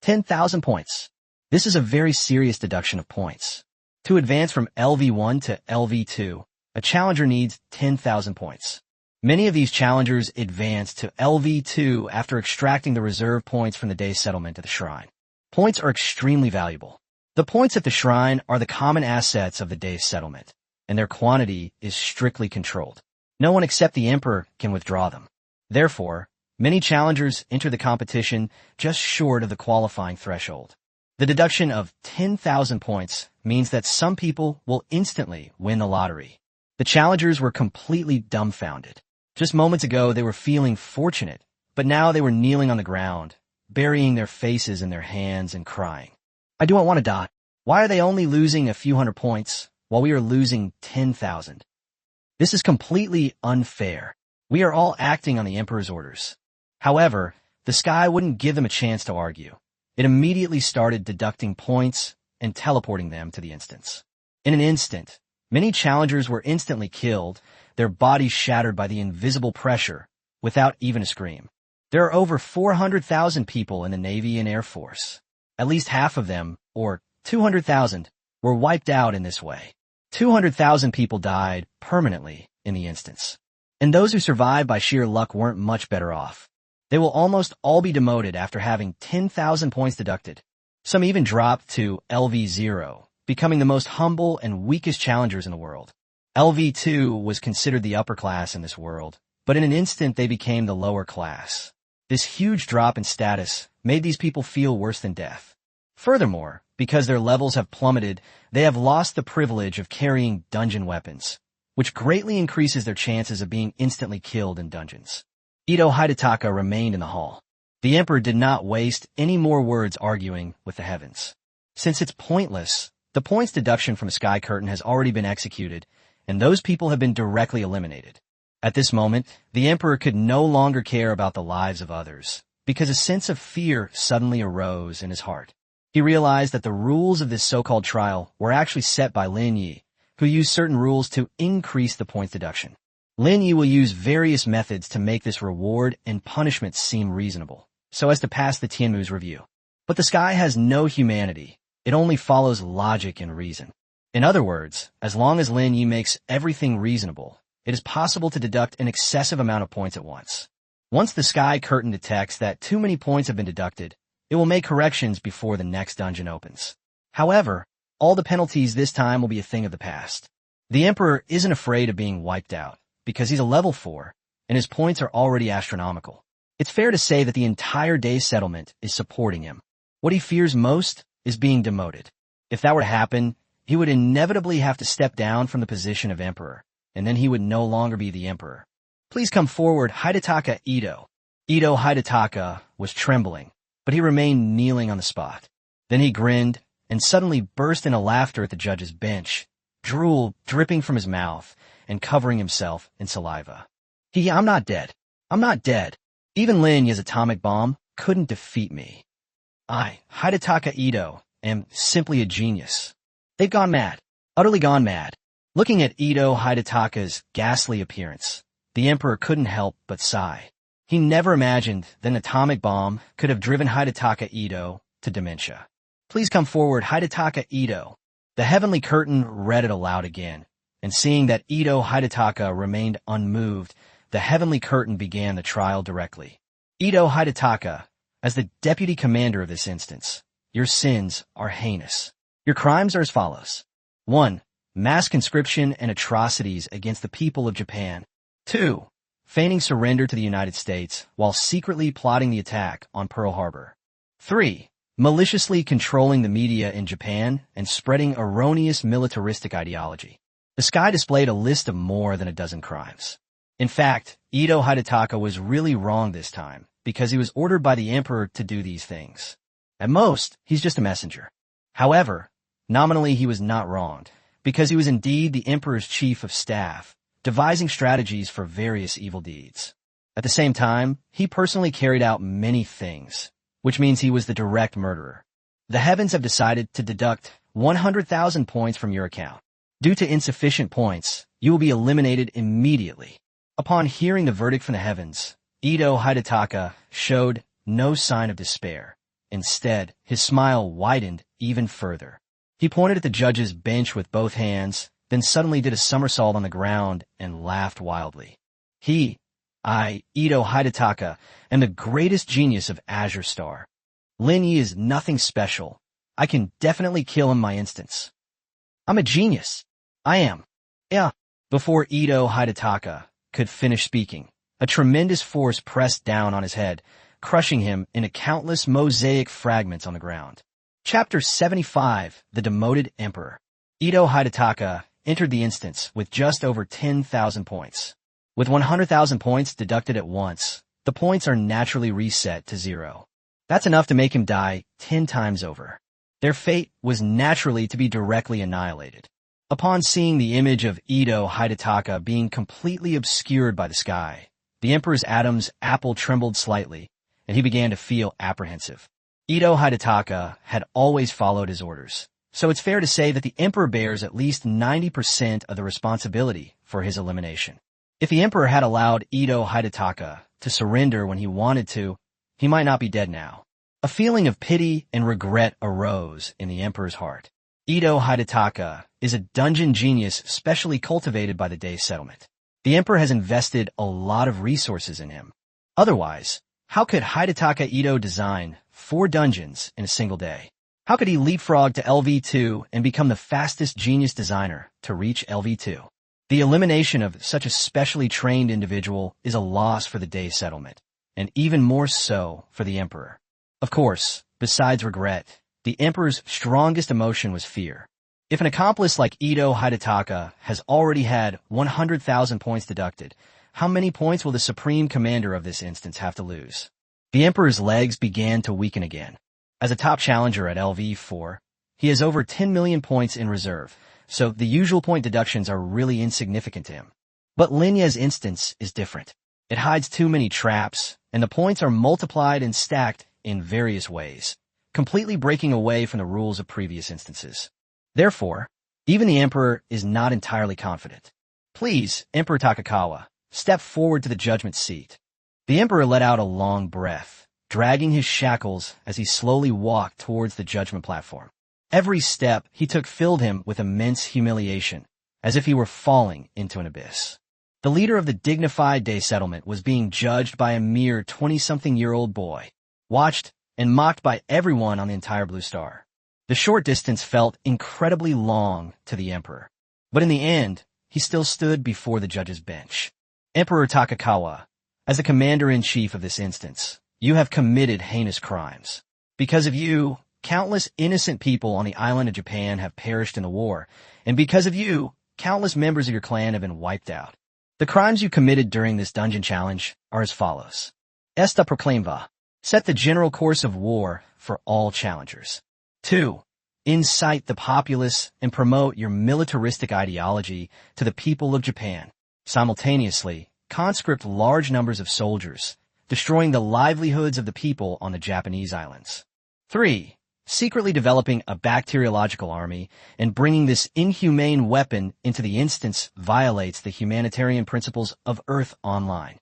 A: 10,000 points. This is a very serious deduction of points. To advance from LV1 to LV2, a challenger needs 10,000 points. Many of these challengers advance to LV2 after extracting the reserve points from the day's settlement at the shrine. Points are extremely valuable. The points at the shrine are the common assets of the day's settlement, and their quantity is strictly controlled. No one except the Emperor can withdraw them. Therefore, many challengers enter the competition just short of the qualifying threshold. The deduction of 10,000 points means that some people will instantly win the lottery. The challengers were completely dumbfounded. Just moments ago, they were feeling fortunate, but now they were kneeling on the ground, burying their faces in their hands and crying. I don't want to die. Why are they only losing a few hundred points while we are losing 10,000? This is completely unfair. We are all acting on the Emperor's orders. However, the sky wouldn't give them a chance to argue. It immediately started deducting points and teleporting them to the instance. In an instant, many challengers were instantly killed, their bodies shattered by the invisible pressure, without even a scream. There are over 400,000 people in the Navy and Air Force. At least half of them, or 200,000, were wiped out in this way. 200,000 people died permanently in the instance. And those who survived by sheer luck weren't much better off. They will almost all be demoted after having 10,000 points deducted. Some even dropped to LV0, becoming the most humble and weakest challengers in the world. LV2 was considered the upper class in this world, but in an instant they became the lower class. This huge drop in status made these people feel worse than death. Furthermore, because their levels have plummeted, they have lost the privilege of carrying dungeon weapons, which greatly increases their chances of being instantly killed in dungeons. Ito Hidetaka remained in the hall. The emperor did not waste any more words arguing with the heavens. Since it's pointless, the points deduction from a sky curtain has already been executed, and those people have been directly eliminated. At this moment, the emperor could no longer care about the lives of others, because a sense of fear suddenly arose in his heart. He realized that the rules of this so-called trial were actually set by Lin Ye, who used certain rules to increase the points deduction. Lin Ye will use various methods to make this reward and punishment seem reasonable, so as to pass the Tianmu's review. But the sky has no humanity. It only follows logic and reason. In other words, as long as Lin Ye makes everything reasonable, it is possible to deduct an excessive amount of points at once. Once the sky curtain detects that too many points have been deducted, it will make corrections before the next dungeon opens. However, all the penalties this time will be a thing of the past. The emperor isn't afraid of being wiped out, because he's a level 4, and his points are already astronomical. It's fair to say that the entire day's settlement is supporting him. What he fears most is being demoted. If that were to happen, he would inevitably have to step down from the position of emperor, and then he would no longer be the emperor. Please come forward, Hidetaka Ito. Ito Hidetaka was trembling, but he remained kneeling on the spot. Then he grinned and suddenly burst into laughter at the judge's bench, drool dripping from his mouth and covering himself in saliva. I'm not dead. I'm not dead. Even Lin Ye's atomic bomb couldn't defeat me. I, Hidetaka Ito, am simply a genius. They've gone mad, utterly gone mad. Looking at Ito Hidetaka's ghastly appearance, the emperor couldn't help but sigh. He never imagined that an atomic bomb could have driven Hidetaka Ito to dementia. Please come forward, Hidetaka Ito. The heavenly curtain read it aloud again, and seeing that Ito Hidetaka remained unmoved, the heavenly curtain began the trial directly. Ito Hidetaka, as the deputy commander of this instance, your sins are heinous. Your crimes are as follows. 1. Mass conscription and atrocities against the people of Japan. 2. Feigning surrender to the United States while secretly plotting the attack on Pearl Harbor. 3. Maliciously controlling the media in Japan and spreading erroneous militaristic ideology. The sky displayed a list of more than a dozen crimes. In fact, Ito Hidetaka was really wrong this time, because he was ordered by the emperor to do these things. At most, he's just a messenger. However, nominally he was not wronged, because he was indeed the emperor's chief of staff, devising strategies for various evil deeds. At the same time, he personally carried out many things, which means he was the direct murderer. The heavens have decided to deduct 100,000 points from your account. Due to insufficient points, you will be eliminated immediately. Upon hearing the verdict from the heavens, Ito Hidetaka showed no sign of despair. Instead, his smile widened even further. He pointed at the judge's bench with both hands, then suddenly did a somersault on the ground and laughed wildly. Ito Hidetaka, am the greatest genius of Azure Star. Lin Ye is nothing special. I can definitely kill him my instance. I'm a genius. I am. Yeah. Before Ito Hidetaka could finish speaking, a tremendous force pressed down on his head, crushing him into countless mosaic fragments on the ground. Chapter 75, The Demoted Emperor. Ito Hidetaka entered the instance with just over 10,000 points. With 100,000 points deducted at once, the points are naturally reset to 0. That's enough to make him die 10 times over. Their fate was naturally to be directly annihilated. Upon seeing the image of Ito Hidetaka being completely obscured by the sky, the emperor's Adam's apple trembled slightly, and he began to feel apprehensive. Ito Hidetaka had always followed his orders, so it's fair to say that the emperor bears at least 90% of the responsibility for his elimination. If the emperor had allowed Ito Hidetaka to surrender when he wanted to, he might not be dead now. A feeling of pity and regret arose in the emperor's heart. Ito Hidetaka is a dungeon genius specially cultivated by the day's settlement. The emperor has invested a lot of resources in him. Otherwise, how could Hidetaka Ito design 4 dungeons in a single day? How could he leapfrog to LV2 and become the fastest genius designer to reach LV2? The elimination of such a specially trained individual is a loss for the day's settlement, and even more so for the emperor. Of course, besides regret, The emperor's strongest emotion was fear. If an accomplice like Ito Hidataka has already had 100,000 points deducted, how many points will the supreme commander of this instance have to lose? The emperor's legs began to weaken again. As a top challenger at LV4, he has over 10 million points in reserve, so the usual point deductions are really insignificant to him. But Lin Ye's instance is different. It hides too many traps, and the points are multiplied and stacked in various ways, completely breaking away from the rules of previous instances. Therefore, even the emperor is not entirely confident. Please, Emperor Takakawa, step forward to the judgment seat. The emperor let out a long breath, dragging his shackles as he slowly walked towards the judgment platform. Every step he took filled him with immense humiliation, as if he were falling into an abyss. The leader of the dignified day settlement was being judged by a mere 20-something-year-old boy, watched and mocked by everyone on the entire Blue Star. The short distance felt incredibly long to the emperor, but in the end, he still stood before the judge's bench. Emperor Takakawa, as the commander-in-chief of this instance, you have committed heinous crimes. Because of you, countless innocent people on the island of Japan have perished in the war, and because of you, countless members of your clan have been wiped out. The crimes you committed during this dungeon challenge are as follows. Esta proclama. Set the general course of war for all challengers. 2. Incite the populace and promote your militaristic ideology to the people of Japan. Simultaneously, conscript large numbers of soldiers, destroying the livelihoods of the people on the Japanese islands. 3. Secretly developing a bacteriological army and bringing this inhumane weapon into the instance violates the humanitarian principles of Earth Online.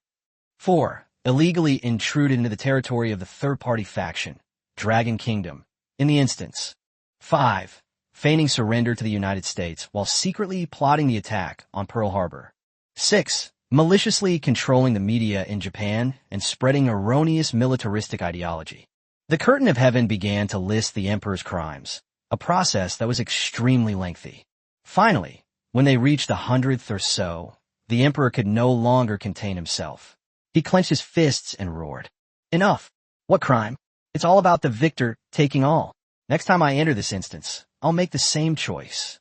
A: 4. Illegally intruded into the territory of the third-party faction, Dragon Kingdom, in the instance. 5. Feigning surrender to the United States while secretly plotting the attack on Pearl Harbor. 6. Maliciously controlling the media in Japan and spreading erroneous militaristic ideology. The curtain of heaven began to list the emperor's crimes, a process that was extremely lengthy. Finally, when they reached the 100th or so, the emperor could no longer contain himself. He clenched his fists and roared. Enough! What crime? It's all about the victor taking all. Next time I enter this instance, I'll make the same choice.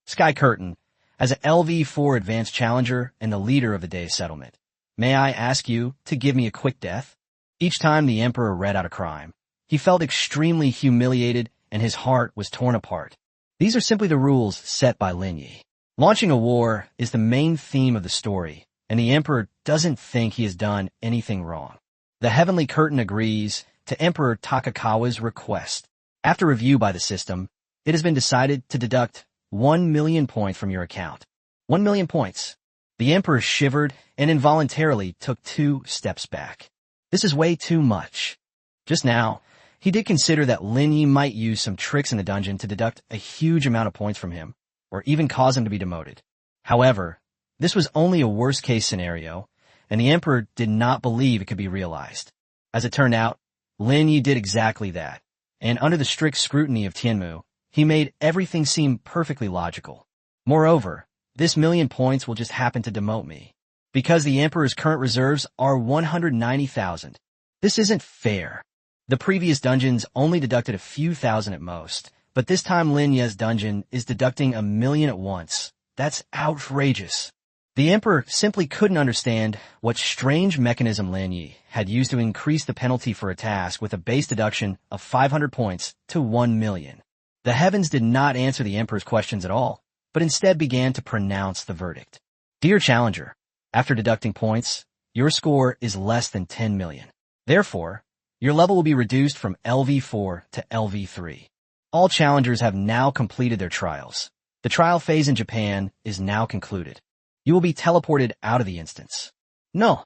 A: Sky Curtain, as an LV4 advanced challenger and the leader of the day's settlement, may I ask you to give me a quick death? Each time the emperor read out a crime, he felt extremely humiliated and his heart was torn apart. These are simply the rules set by Lin Ye. Launching a war is the main theme of the story, and the emperor doesn't think he has done anything wrong. The Heavenly Curtain agrees to Emperor Takakawa's request. After review by the system, it has been decided to deduct 1 million points from your account. 1 million points. The emperor shivered and involuntarily took 2 steps back. This is way too much. Just now, he did consider that Lin Ye might use some tricks in the dungeon to deduct a huge amount of points from him, or even cause him to be demoted. However, this was only a worst-case scenario, and the emperor did not believe it could be realized. As it turned out, Lin Ye did exactly that, and under the strict scrutiny of Tianmu, he made everything seem perfectly logical. Moreover, this 1 million points will just happen to demote me, because the emperor's current reserves are 190,000. This isn't fair. The previous dungeons only deducted a few thousand at most, but this time Lin Ye's dungeon is deducting 1 million at once. That's outrageous. The emperor simply couldn't understand what strange mechanism Lin Ye had used to increase the penalty for a task with a base deduction of 500 points to 1 million. The heavens did not answer the emperor's questions at all, but instead began to pronounce the verdict. Dear challenger, after deducting points, your score is less than 10 million. Therefore, your level will be reduced from LV4 to LV3. All challengers have now completed their trials. The trial phase in Japan is now concluded. You will be teleported out of the instance. No.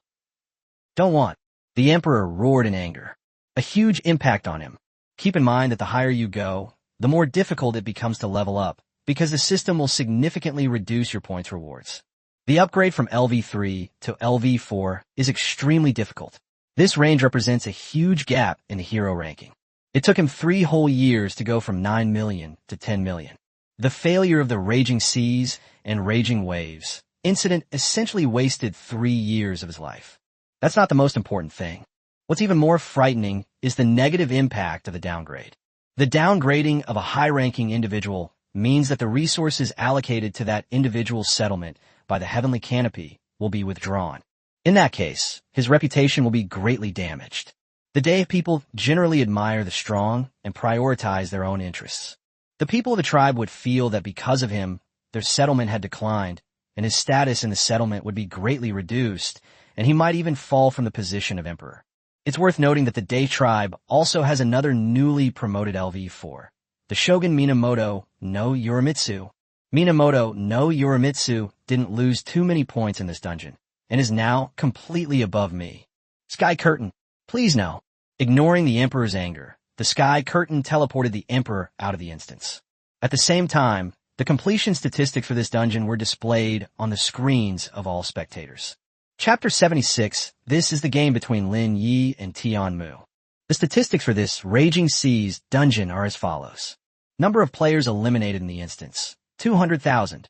A: Don't want. The emperor roared in anger. A huge impact on him. Keep in mind that the higher you go, the more difficult it becomes to level up, because the system will significantly reduce your points rewards. The upgrade from LV3 to LV4 is extremely difficult. This range represents a huge gap in the hero ranking. It took him 3 whole years to go from 9 million to 10 million. The failure of the Raging Seas and Raging Waves incident essentially wasted 3 years of his life. That's not the most important thing. What's even more frightening is the negative impact of the downgrade. The downgrading of a high-ranking individual means that the resources allocated to that individual's settlement by the heavenly canopy will be withdrawn. In that case, his reputation will be greatly damaged. The Dai people generally admire the strong and prioritize their own interests. The people of the tribe would feel that because of him, their settlement had declined, and his status in the settlement would be greatly reduced, and he might even fall from the position of emperor. It's worth noting that the Dai tribe also has another newly promoted LV4, the Shogun Minamoto no Yorimitsu. Minamoto no Yorimitsu didn't lose too many points in this dungeon, and is now completely above me. Sky Curtain, please no. Ignoring the Emperor's anger, the Sky Curtain teleported the Emperor out of the instance. At the same time, the completion statistics for this dungeon were displayed on the screens of all spectators. Chapter 76, this is the game between Lin Ye and Tianmu. The statistics for this Raging Seas dungeon are as follows. Number of players eliminated in the instance, 200,000.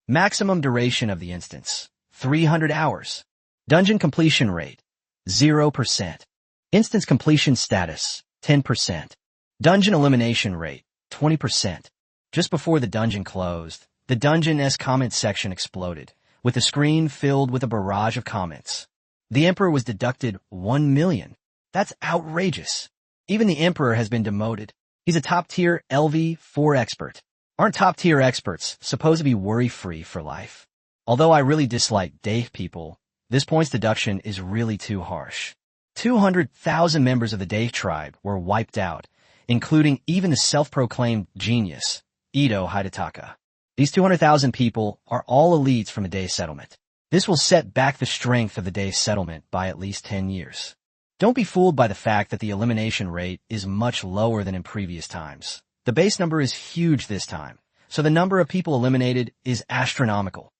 A: Maximum duration of the instance, 300 hours. Dungeon completion rate, 0%. Instance completion status, 10%. Dungeon elimination rate, 20%. Just before the dungeon closed, the Dungeon's comment section exploded, with the screen filled with a barrage of comments. The Emperor was deducted 1 million. That's outrageous. Even the Emperor has been demoted. He's a top-tier LV4 expert. Aren't top-tier experts supposed to be worry-free for life? Although I really dislike Dai people, this points deduction is really too harsh. 200,000 members of the Dai tribe were wiped out, including even the self-proclaimed genius, Ito Hidetaka. These 200,000 people are all elites from a Dai settlement. This will set back the strength of the Dai settlement by at least 10 years. Don't be fooled by the fact that the elimination rate is much lower than in previous times. The base number is huge this time, so the number of people eliminated is astronomical.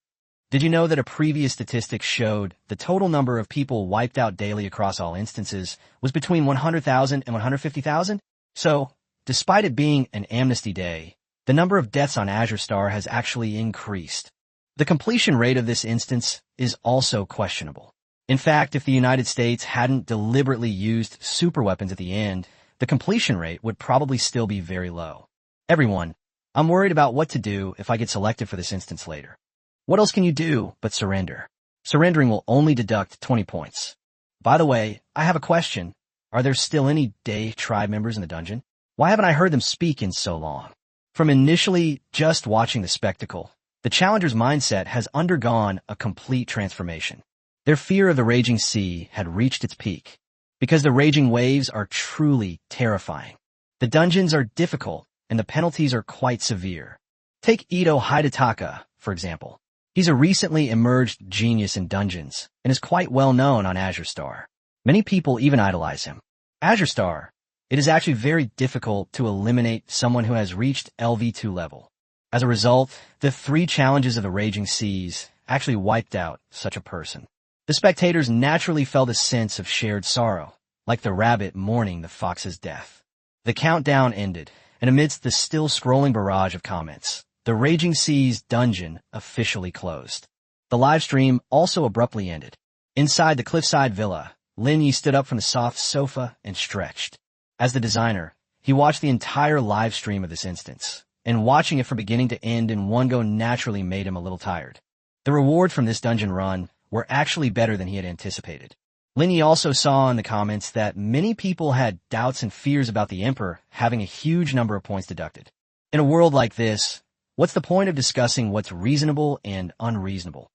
A: Did you know that a previous statistic showed the total number of people wiped out daily across all instances was between 100,000 and 150,000? So, despite it being an amnesty day, the number of deaths on Azure Star has actually increased. The completion rate of this instance is also questionable. In fact, if the United States hadn't deliberately used superweapons at the end, the completion rate would probably still be very low. Everyone, I'm worried about what to do if I get selected for this instance later. What else can you do but surrender? Surrendering will only deduct 20 points. By the way, I have a question. Are there still any Dai tribe members in the dungeon? Why haven't I heard them speak in so long? From initially just watching the spectacle, the challenger's mindset has undergone a complete transformation. Their fear of the raging sea had reached its peak, because the raging waves are truly terrifying. The dungeons are difficult, and the penalties are quite severe. Take Ito Hidetaka, for example. He's a recently emerged genius in dungeons, and is quite well known on Azure Star. Many people even idolize him. Azure Star, it is actually very difficult to eliminate someone who has reached LV2 level. As a result, the 3 challenges of the Raging Seas actually wiped out such a person. The spectators naturally felt a sense of shared sorrow, like the rabbit mourning the fox's death. The countdown ended, and amidst the still scrolling barrage of comments, the Raging Seas dungeon officially closed. The live stream also abruptly ended. Inside the cliffside villa, Lin Ye stood up from the soft sofa and stretched. As the designer, he watched the entire live stream of this instance, and watching it from beginning to end in one go naturally made him a little tired. The rewards from this dungeon run were actually better than he had anticipated. Lin Ye also saw in the comments that many people had doubts and fears about the Emperor having a huge number of points deducted. In a world like this, what's the point of discussing what's reasonable and unreasonable?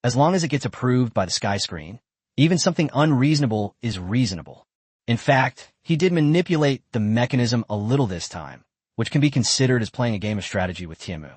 A: As long as it gets approved by the sky screen, even something unreasonable is reasonable. In fact, he did manipulate the mechanism a little this time, which can be considered as playing a game of strategy with Tianmu.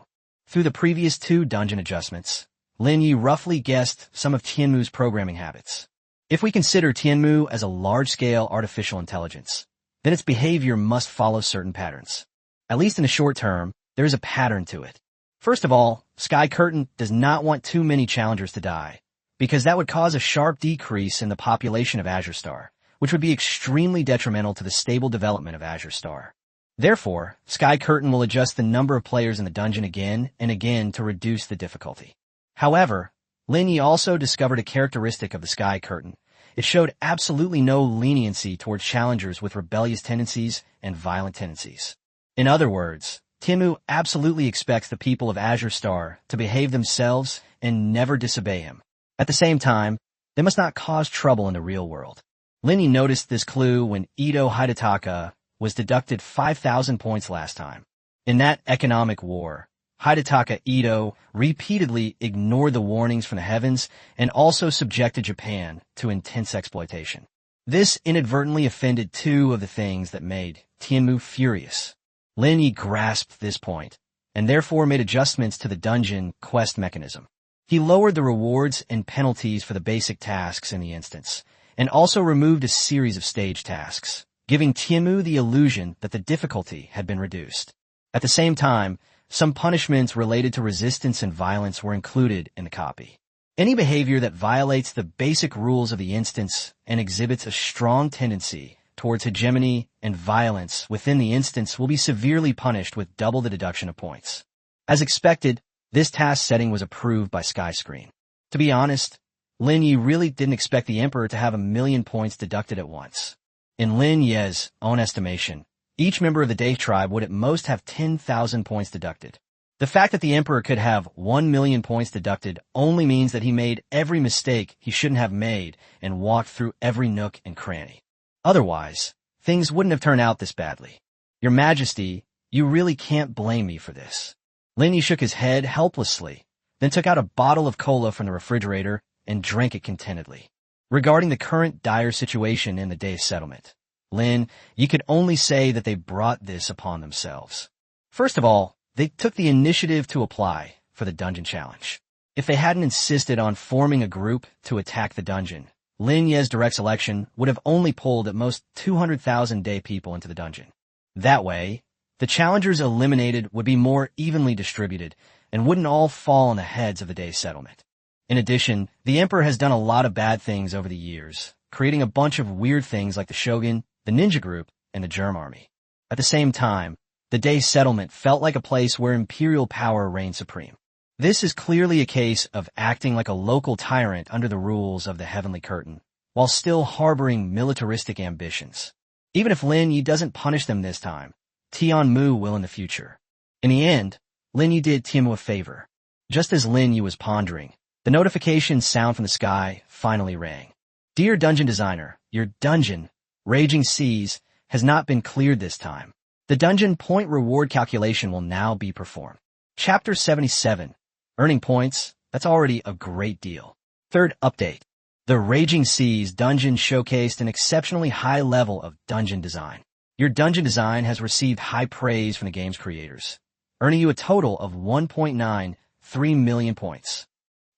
A: Through the previous 2 dungeon adjustments, Lin Ye roughly guessed some of Tianmu's programming habits. If we consider Tianmu as a large-scale artificial intelligence, then its behavior must follow certain patterns. At least in the short term, there is a pattern to it. First of all, Sky Curtain does not want too many challengers to die, because that would cause a sharp decrease in the population of Azure Star, which would be extremely detrimental to the stable development of Azure Star. Therefore, Sky Curtain will adjust the number of players in the dungeon again and again to reduce the difficulty. However, Lin Ye also discovered a characteristic of the Sky Curtain. It showed absolutely no leniency towards challengers with rebellious tendencies and violent tendencies. In other words, Timu absolutely expects the people of Azure Star to behave themselves and never disobey him. At the same time, they must not cause trouble in the real world. Lin Ye noticed this clue when Edo Hidataka was deducted 5,000 points last time. In that economic war, Hidataka Edo repeatedly ignored the warnings from the heavens and also subjected Japan to intense exploitation. This inadvertently offended two of the things that made Timu furious. Lin Ye grasped this point, and therefore made adjustments to the dungeon quest mechanism. He lowered the rewards and penalties for the basic tasks in the instance, and also removed a series of stage tasks, giving Timu the illusion that the difficulty had been reduced. At the same time, some punishments related to resistance and violence were included in the copy. Any behavior that violates the basic rules of the instance and exhibits a strong tendency towards hegemony and violence within the instance will be severely punished with double the deduction of points. As expected, this task setting was approved by Skyscreen. To be honest, Lin Ye really didn't expect the Emperor to have 1,000,000 points deducted at once. In Lin Ye's own estimation, each member of the Day tribe would at most have 10,000 points deducted. The fact that the Emperor could have 1,000,000 points deducted only means that he made every mistake he shouldn't have made and walked through every nook and cranny. Otherwise, things wouldn't have turned out this badly. Your Majesty, you really can't blame me for this. Lin Ye shook his head helplessly, then took out a bottle of cola from the refrigerator and drank it contentedly. Regarding the current dire situation in the Day settlement, Lin, you could only say that they brought this upon themselves. First of all, they took the initiative to apply for the dungeon challenge. If they hadn't insisted on forming a group to attack the dungeon, Lin Ye's direct selection would have only pulled at most 200,000 Day people into the dungeon. That way, the challengers eliminated would be more evenly distributed and wouldn't all fall on the heads of the Day settlement. In addition, the Emperor has done a lot of bad things over the years, creating a bunch of weird things like the Shogun, the Ninja Group, and the Germ Army. At the same time, the Day settlement felt like a place where imperial power reigned supreme. This is clearly a case of acting like a local tyrant under the rules of the Heavenly Curtain, while still harboring militaristic ambitions. Even if Lin Ye doesn't punish them this time, Tian Mu will in the future. In the end, Lin Ye did Timu a favor. Just as Lin Ye was pondering, the notification sound from the sky finally rang. Dear Dungeon Designer, your dungeon, Raging Seas, has not been cleared this time. The dungeon point reward calculation will now be performed. Chapter 77. Earning points, that's already a great deal. Third update. The Raging Seas dungeon showcased an exceptionally high level of dungeon design. Your dungeon design has received high praise from the game's creators, earning you a total of 1.93 million points.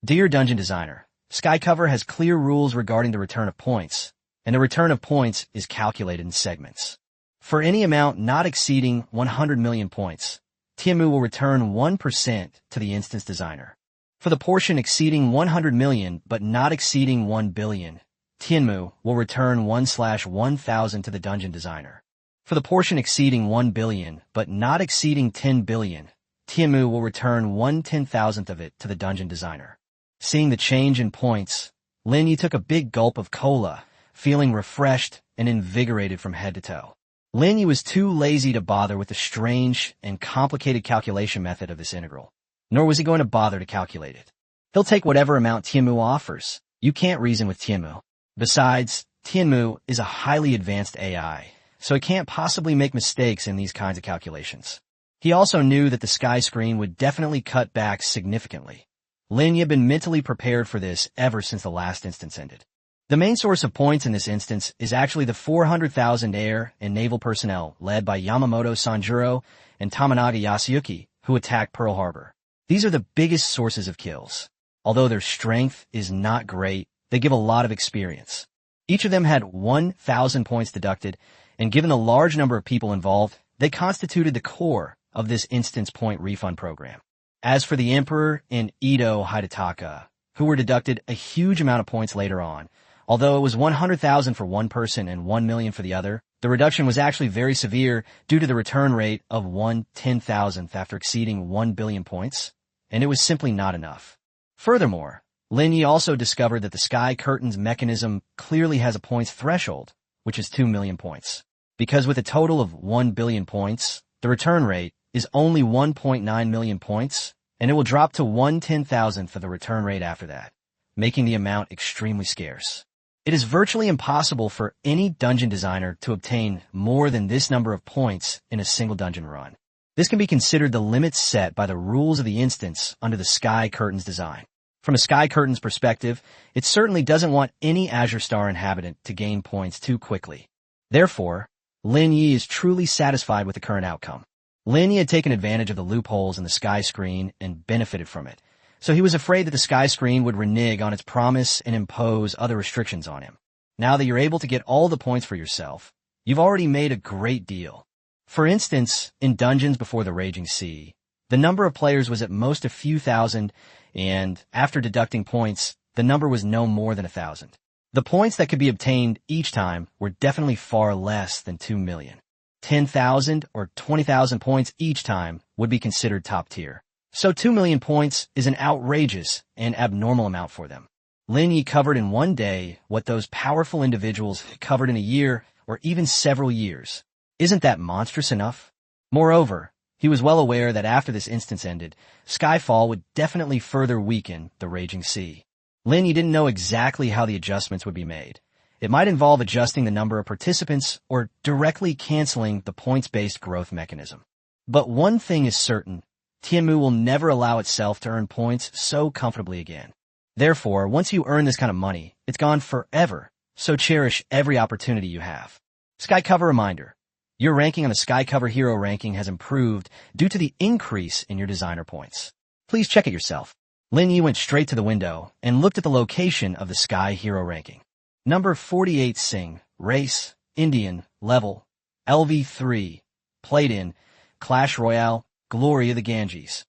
A: Dear Dungeon Designer, Skycover has clear rules regarding the return of points, and the return of points is calculated in segments. For any amount not exceeding 100 million points, Timu will return 1% to the instance designer. For the portion exceeding 100 million but not exceeding 1 billion, Timu will return 1/1000 to the dungeon designer. For the portion exceeding 1 billion but not exceeding 10 billion, Timu will return 1/10,000th of it to the dungeon designer. Seeing the change in points, Lin Ye took a big gulp of cola, feeling refreshed and invigorated from head to toe. Lin Ye was too lazy to bother with the strange and complicated calculation method of this integral, nor was he going to bother to calculate it. He'll take whatever amount Tianmu offers. You can't reason with Tianmu. Besides, Tianmu is a highly advanced AI, so it can't possibly make mistakes in these kinds of calculations. He also knew that the sky screen would definitely cut back significantly. Lin Ye had been mentally prepared for this ever since the last instance ended. The main source of points in this instance is actually the 400,000 air and naval personnel led by Yamamoto Sanjuro and Tamanaga Yasuyuki, who attacked Pearl Harbor. These are the biggest sources of kills. Although their strength is not great, they give a lot of experience. Each of them had 1,000 points deducted, and given the large number of people involved, they constituted the core of this instance point refund program. As for the Emperor and Edo Hidataka, who were deducted a huge amount of points later on, although it was 100,000 for one person and 1 million for the other, the reduction was actually very severe due to the return rate of 1/10,000th after exceeding 1 billion points, and it was simply not enough. Furthermore, Lin Ye also discovered that the Sky Curtain's mechanism clearly has a points threshold, which is 2 million points. Because with a total of 1 billion points, The return rate is only 1.9 million points, and it will drop to 1/10,000th for the return rate after that, making the amount extremely scarce. It is virtually impossible for any dungeon designer to obtain more than this number of points in a single dungeon run. This can be considered the limit set by the rules of the instance under the Sky Curtain's design. From a Sky Curtain's perspective, it certainly doesn't want any Azure Star inhabitant to gain points too quickly. Therefore, Lin Ye is truly satisfied with the current outcome. Lin Ye had taken advantage of the loopholes in the Sky Screen and benefited from it, so he was afraid that the Sky Screen would renege on its promise and impose other restrictions on him. Now that you're able to get all the points for yourself, you've already made a great deal. For instance, in Dungeons Before the Raging Sea, the number of players was at most a few thousand, and after deducting points, the number was no more than 1,000. The points that could be obtained each time were definitely far less than 2 million. 10,000 or 20,000 points each time would be considered top tier. So 2 million points is an outrageous and abnormal amount for them. Lin Ye covered in one day what those powerful individuals covered in a year or even several years. Isn't that monstrous enough? Moreover, he was well aware that after this instance ended, Skyfall would definitely further weaken the Raging Sea. Lin Ye didn't know exactly how the adjustments would be made. It might involve adjusting the number of participants or directly canceling the points-based growth mechanism. But one thing is certain, Tianmu will never allow itself to earn points so comfortably again. Therefore, once you earn this kind of money, it's gone forever, so cherish every opportunity you have. Skycover reminder. Your ranking on the Skycover Hero ranking has improved due to the increase in your designer points. Please check it yourself. Lin Ye went straight to the window and looked at the location of the Sky Hero ranking. Number 48 Singh, race, Indian, level, LV3, played in, Clash Royale, Glory of the Ganges.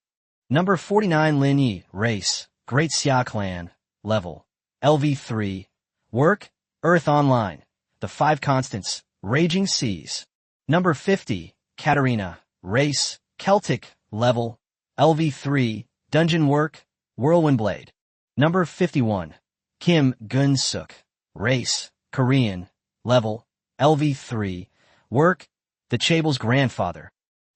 A: Number 49 Lin Ye, race, Great Xia Clan, level, LV3, work, Earth Online, The Five Constants, Raging Seas. Number 50, Katarina, race, Celtic, level, LV3, dungeon work, Whirlwind Blade. Number 51, Kim Gun-suk, race, Korean, level, LV3, work, The Chable's grandfather.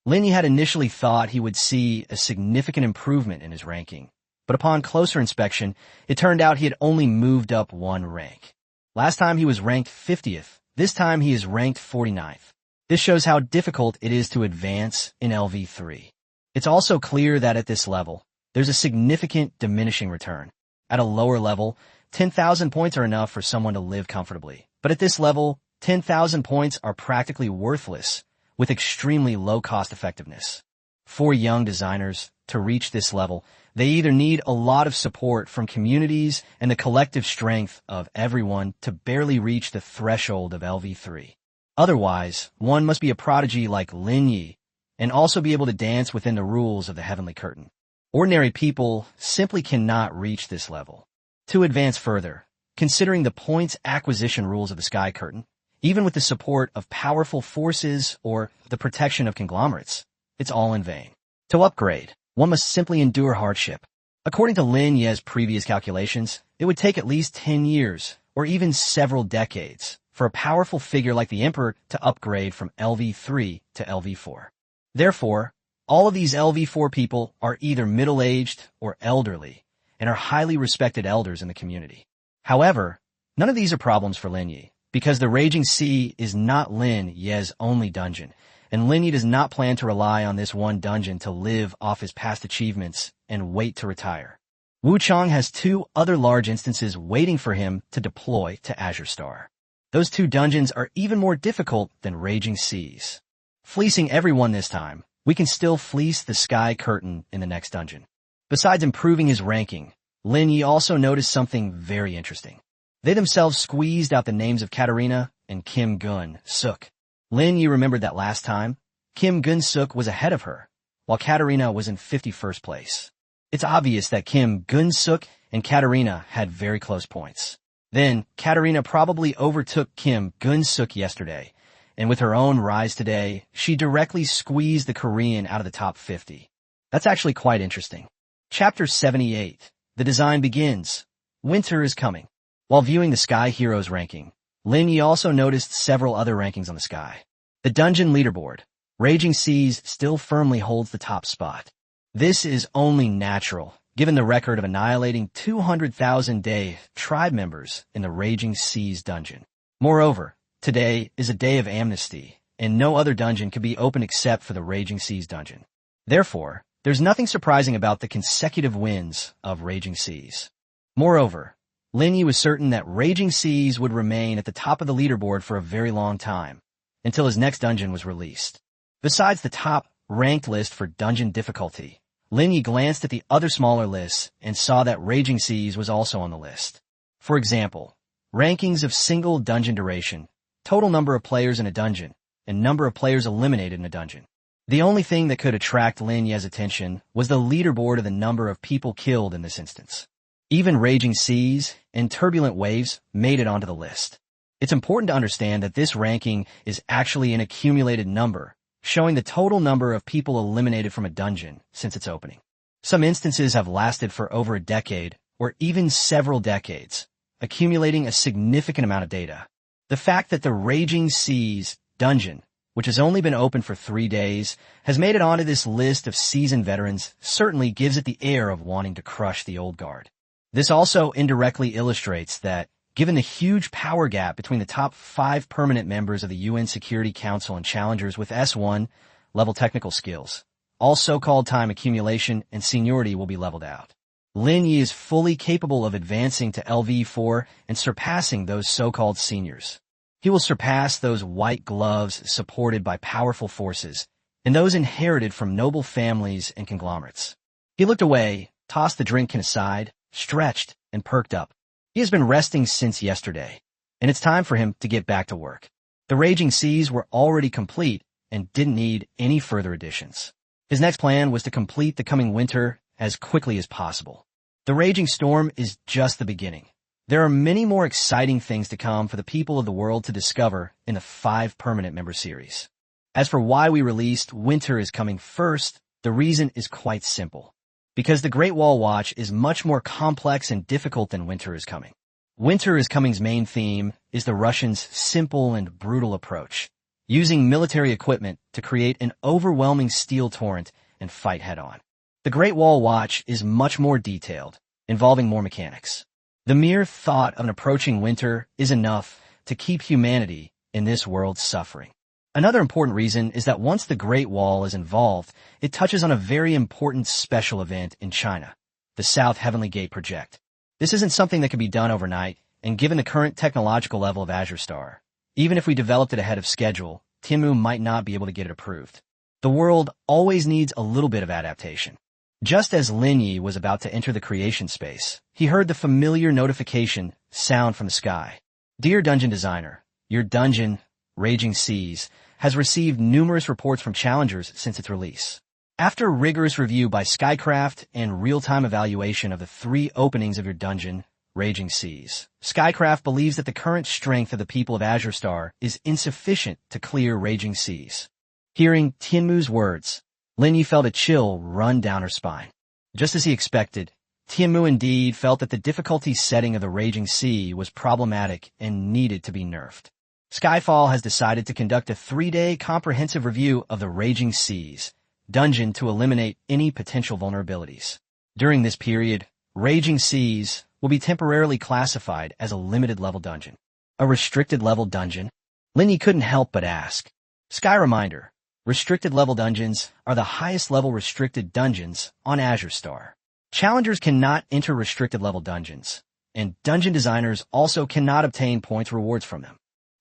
A: Lin Ye had initially thought he would see a significant improvement in his ranking, but upon closer inspection, it turned out he had only moved up one rank. Last time he was ranked 50th, this time he is ranked 49th. This shows how difficult it is to advance in LV3. It's also clear that at this level, there's a significant diminishing return. At a lower level, 10,000 points are enough for someone to live comfortably. But at this level, 10,000 points are practically worthless, with extremely low cost effectiveness. For young designers to reach this level, they either need a lot of support from communities and the collective strength of everyone to barely reach the threshold of LV3. Otherwise, one must be a prodigy like Lin Ye and also be able to dance within the rules of the Heavenly Curtain. Ordinary people simply cannot reach this level. To advance further, considering the points acquisition rules of the Sky Curtain, even with the support of powerful forces or the protection of conglomerates, it's all in vain. To upgrade, one must simply endure hardship. According to Lin Ye's previous calculations, it would take at least 10 years or even several decades for a powerful figure like the Emperor to upgrade from LV3 to LV4. Therefore, all of these LV4 people are either middle-aged or elderly and are highly respected elders in the community. However, none of these are problems for Lin Ye, because the Raging Sea is not Lin Ye's only dungeon, and Lin Ye does not plan to rely on this one dungeon to live off his past achievements and wait to retire. Wuchang has 2 other large instances waiting for him to deploy to Azure Star. Those 2 dungeons are even more difficult than Raging Seas. Fleecing everyone this time, we can still fleece the Sky Curtain in the next dungeon. Besides improving his ranking, Lin Ye also noticed something very interesting. They themselves squeezed out the names of Katarina and Kim Gun-suk. Lin Ye remembered that last time, Kim Gun-suk was ahead of her, while Katarina was in 51st place. It's obvious that Kim Gun-suk and Katarina had very close points. Then, Katarina probably overtook Kim Gun-suk yesterday, and with her own rise today, she directly squeezed the Korean out of the top 50. That's actually quite interesting. Chapter 78. The design begins. Winter is coming. While viewing the Sky Heroes ranking, Lin Ye also noticed several other rankings on the sky. The dungeon leaderboard. Raging Seas still firmly holds the top spot. This is only natural, given the record of annihilating 200,000-day tribe members in the Raging Seas dungeon. Moreover, today is a day of amnesty, and no other dungeon can be opened except for the Raging Seas dungeon. Therefore, there's nothing surprising about the consecutive wins of Raging Seas. Moreover, Lin Ye was certain that Raging Seas would remain at the top of the leaderboard for a very long time, until his next dungeon was released. Besides the top ranked list for dungeon difficulty, Lin Ye glanced at the other smaller lists and saw that Raging Seas was also on the list. For example, rankings of single dungeon duration, total number of players in a dungeon, and number of players eliminated in a dungeon. The only thing that could attract Lin Ye's attention was the leaderboard of the number of people killed in this instance. Even Raging Seas and Turbulent Waves made it onto the list. It's important to understand that this ranking is actually an accumulated number, showing the total number of people eliminated from a dungeon since its opening. Some instances have lasted for over a decade, or even several decades, accumulating a significant amount of data. The fact that the Raging Seas dungeon, which has only been open for 3 days, has made it onto this list of seasoned veterans certainly gives it the air of wanting to crush the old guard. This also indirectly illustrates that, given the huge power gap between the top 5 permanent members of the UN Security Council and challengers with S1 level technical skills, all so-called time accumulation and seniority will be leveled out. Lin Ye is fully capable of advancing to LV4 and surpassing those so-called seniors. He will surpass those white gloves supported by powerful forces and those inherited from noble families and conglomerates. He looked away, tossed the drink can aside, stretched, and perked up. He has been resting since yesterday, and it's time for him to get back to work. The Raging Seas were already complete and didn't need any further additions. His next plan was to complete the coming winter as quickly as possible. The Raging Storm is just the beginning. There are many more exciting things to come for the people of the world to discover in the 5 permanent member series. As for why we released Winter is Coming first, the reason is quite simple. Because the Great Wall Watch is much more complex and difficult than Winter is Coming. Winter is Coming's main theme is the Russians' simple and brutal approach, using military equipment to create an overwhelming steel torrent and fight head-on. The Great Wall Watch is much more detailed, involving more mechanics. The mere thought of an approaching winter is enough to keep humanity in this world suffering. Another important reason is that once the Great Wall is involved, it touches on a very important special event in China, the South Heavenly Gate Project. This isn't something that can be done overnight, and given the current technological level of Azure Star, even if we developed it ahead of schedule, Tianmu might not be able to get it approved. The world always needs a little bit of adaptation. Just as Lin Ye was about to enter the creation space, he heard the familiar notification sound from the sky. Dear Dungeon Designer, your dungeon, Raging Seas, has received numerous reports from challengers since its release. After rigorous review by Skycraft and real-time evaluation of the 3 openings of your dungeon, Raging Seas, Skycraft believes that the current strength of the people of Azure Star is insufficient to clear Raging Seas. Hearing Tianmu's words, Lin Ye felt a chill run down her spine. Just as he expected, Tianmu indeed felt that the difficulty setting of the Raging Sea was problematic and needed to be nerfed. Skyfall has decided to conduct a 3-day comprehensive review of the Raging Seas dungeon to eliminate any potential vulnerabilities. During this period, Raging Seas will be temporarily classified as a limited level dungeon. A restricted level dungeon? Lin Ye couldn't help but ask. Sky reminder, restricted level dungeons are the highest level restricted dungeons on Azure Star. Challengers cannot enter restricted level dungeons, and dungeon designers also cannot obtain points rewards from them.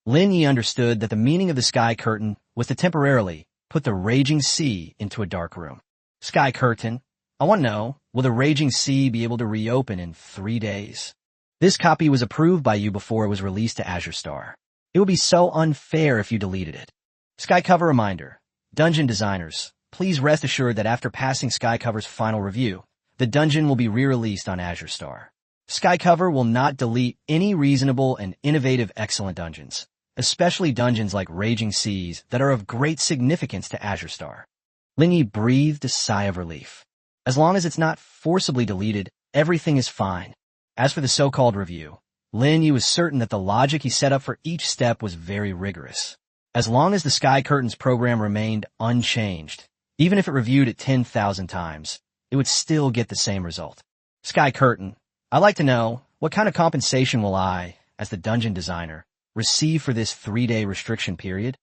A: Lin Ye understood that the meaning of the Sky Curtain was to temporarily put the Raging Sea into a dark room. Sky Curtain, I want to know, will the Raging Sea be able to reopen in 3 days? This copy was approved by you before it was released to Azure Star. It would be so unfair if you deleted it. Skycover reminder, dungeon designers, please rest assured that after passing Skycover's final review, the dungeon will be re-released on Azure Star. Skycover will not delete any reasonable and innovative excellent dungeons, especially dungeons like Raging Seas that are of great significance to Azure Star. Lin Ye breathed a sigh of relief. As long as it's not forcibly deleted, everything is fine. As for the so-called review, Lin Ye was certain that the logic he set up for each step was very rigorous. As long as the Sky Curtains program remained unchanged, even if it reviewed it 10,000 times, it would still get the same result. Sky Curtain, I'd like to know, what kind of compensation will I, as the dungeon designer, receive for this 3-day restriction period?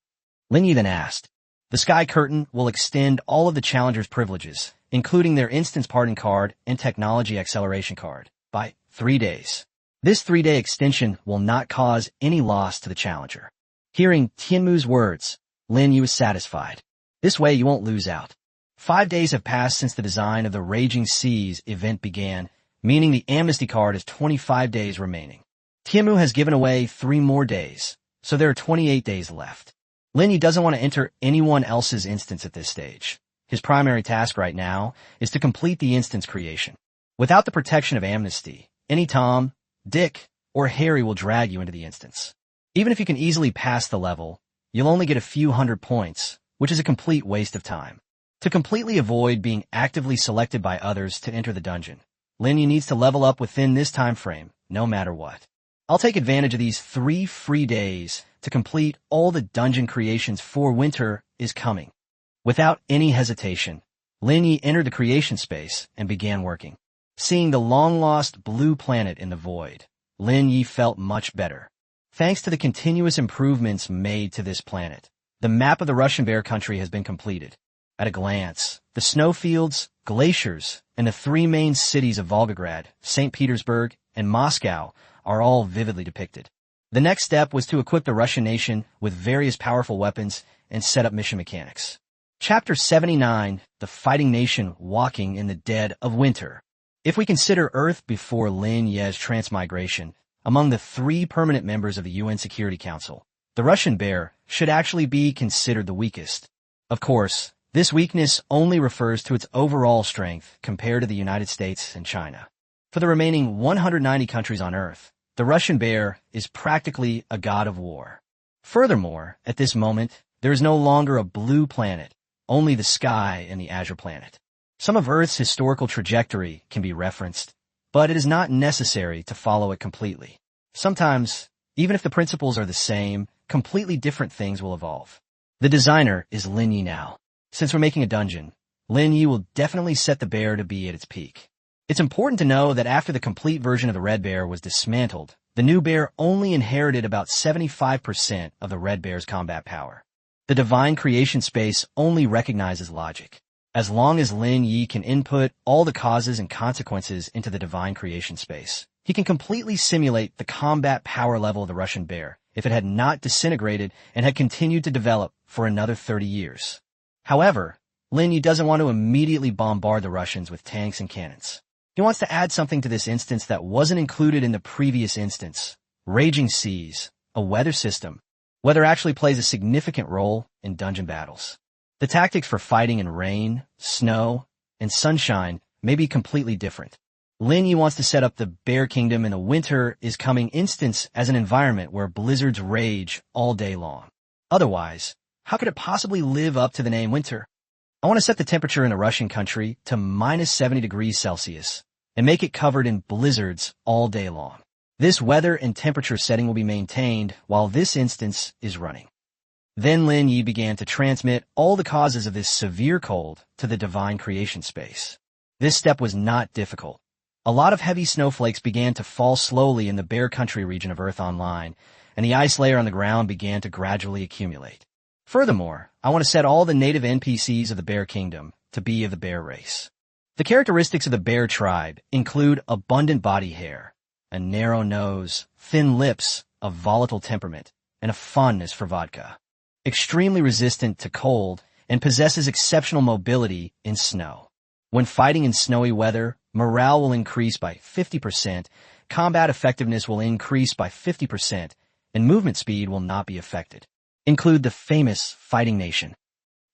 A: Lin Ye then asked. The Sky Curtain will extend all of the challengers' privileges, including their instance pardon card and technology acceleration card, by 3 days. This 3-day extension will not cause any loss to the challenger. Hearing Tianmu's words, Lin Ye was satisfied. This way you won't lose out. 5 days have passed since the design of the Raging Seas event began, meaning the amnesty card has 25 days remaining. Tianmu has given away 3 more days, so there are 28 days left. Lin Ye doesn't want to enter anyone else's instance at this stage. His primary task right now is to complete the instance creation. Without the protection of amnesty, any Tom, Dick, or Harry will drag you into the instance. Even if you can easily pass the level, you'll only get a few hundred points, which is a complete waste of time. To completely avoid being actively selected by others to enter the dungeon, Lin Ye needs to level up within this time frame, no matter what. I'll take advantage of these 3 free days to complete all the dungeon creations for winter is coming. Without any hesitation, Lin Ye entered the creation space and began working. Seeing the long-lost blue planet in the void, Lin Ye felt much better. Thanks to the continuous improvements made to this planet, the map of the Russian Bear country has been completed. At a glance, the snowfields, glaciers, and the 3 main cities of Volgograd, St. Petersburg, and Moscow are all vividly depicted. The next step was to equip the Russian nation with various powerful weapons and set up mission mechanics. Chapter 79, The Fighting Nation Walking in the Dead of Winter. If we consider Earth before Lin Ye's transmigration, among the 3 permanent members of the UN Security Council, the Russian bear should actually be considered the weakest. Of course, this weakness only refers to its overall strength compared to the United States and China. For the remaining 190 countries on Earth, the Russian bear is practically a god of war. Furthermore, at this moment, there is no longer a blue planet, only the sky and the azure planet. Some of Earth's historical trajectory can be referenced, but it is not necessary to follow it completely. Sometimes, even if the principles are the same, completely different things will evolve. The designer is Lin Ye now. Since we're making a dungeon, Lin Ye will definitely set the bear to be at its peak. It's important to know that after the complete version of the red bear was dismantled, the new bear only inherited about 75% of the red bear's combat power. The divine creation space only recognizes logic. As long as Lin Ye can input all the causes and consequences into the divine creation space, he can completely simulate the combat power level of the Russian bear if it had not disintegrated and had continued to develop for another 30 years. However, Lin Ye doesn't want to immediately bombard the Russians with tanks and cannons. He wants to add something to this instance that wasn't included in the previous instance. Raging Seas, a weather system. Weather actually plays a significant role in dungeon battles. The tactics for fighting in rain, snow, and sunshine may be completely different. Lin Ye wants to set up the Bear Kingdom in the winter is coming instance as an environment where blizzards rage all day long. Otherwise, how could it possibly live up to the name winter? I want to set the temperature in the Russian country to minus 70 degrees Celsius and make it covered in blizzards all day long. This weather and temperature setting will be maintained while this instance is running. Then Lin Ye began to transmit all the causes of this severe cold to the divine creation space. This step was not difficult. A lot of heavy snowflakes began to fall slowly in the Bear Country region of Earth Online, and the ice layer on the ground began to gradually accumulate. Furthermore, I want to set all the native NPCs of the Bear Kingdom to be of the bear race. The characteristics of the bear tribe include abundant body hair, a narrow nose, thin lips, a volatile temperament, and a fondness for vodka. Extremely resistant to cold and possesses exceptional mobility in snow. When fighting in snowy weather, morale will increase by 50%, combat effectiveness will increase by 50%, and movement speed will not be affected. Include the famous Fighting Nation.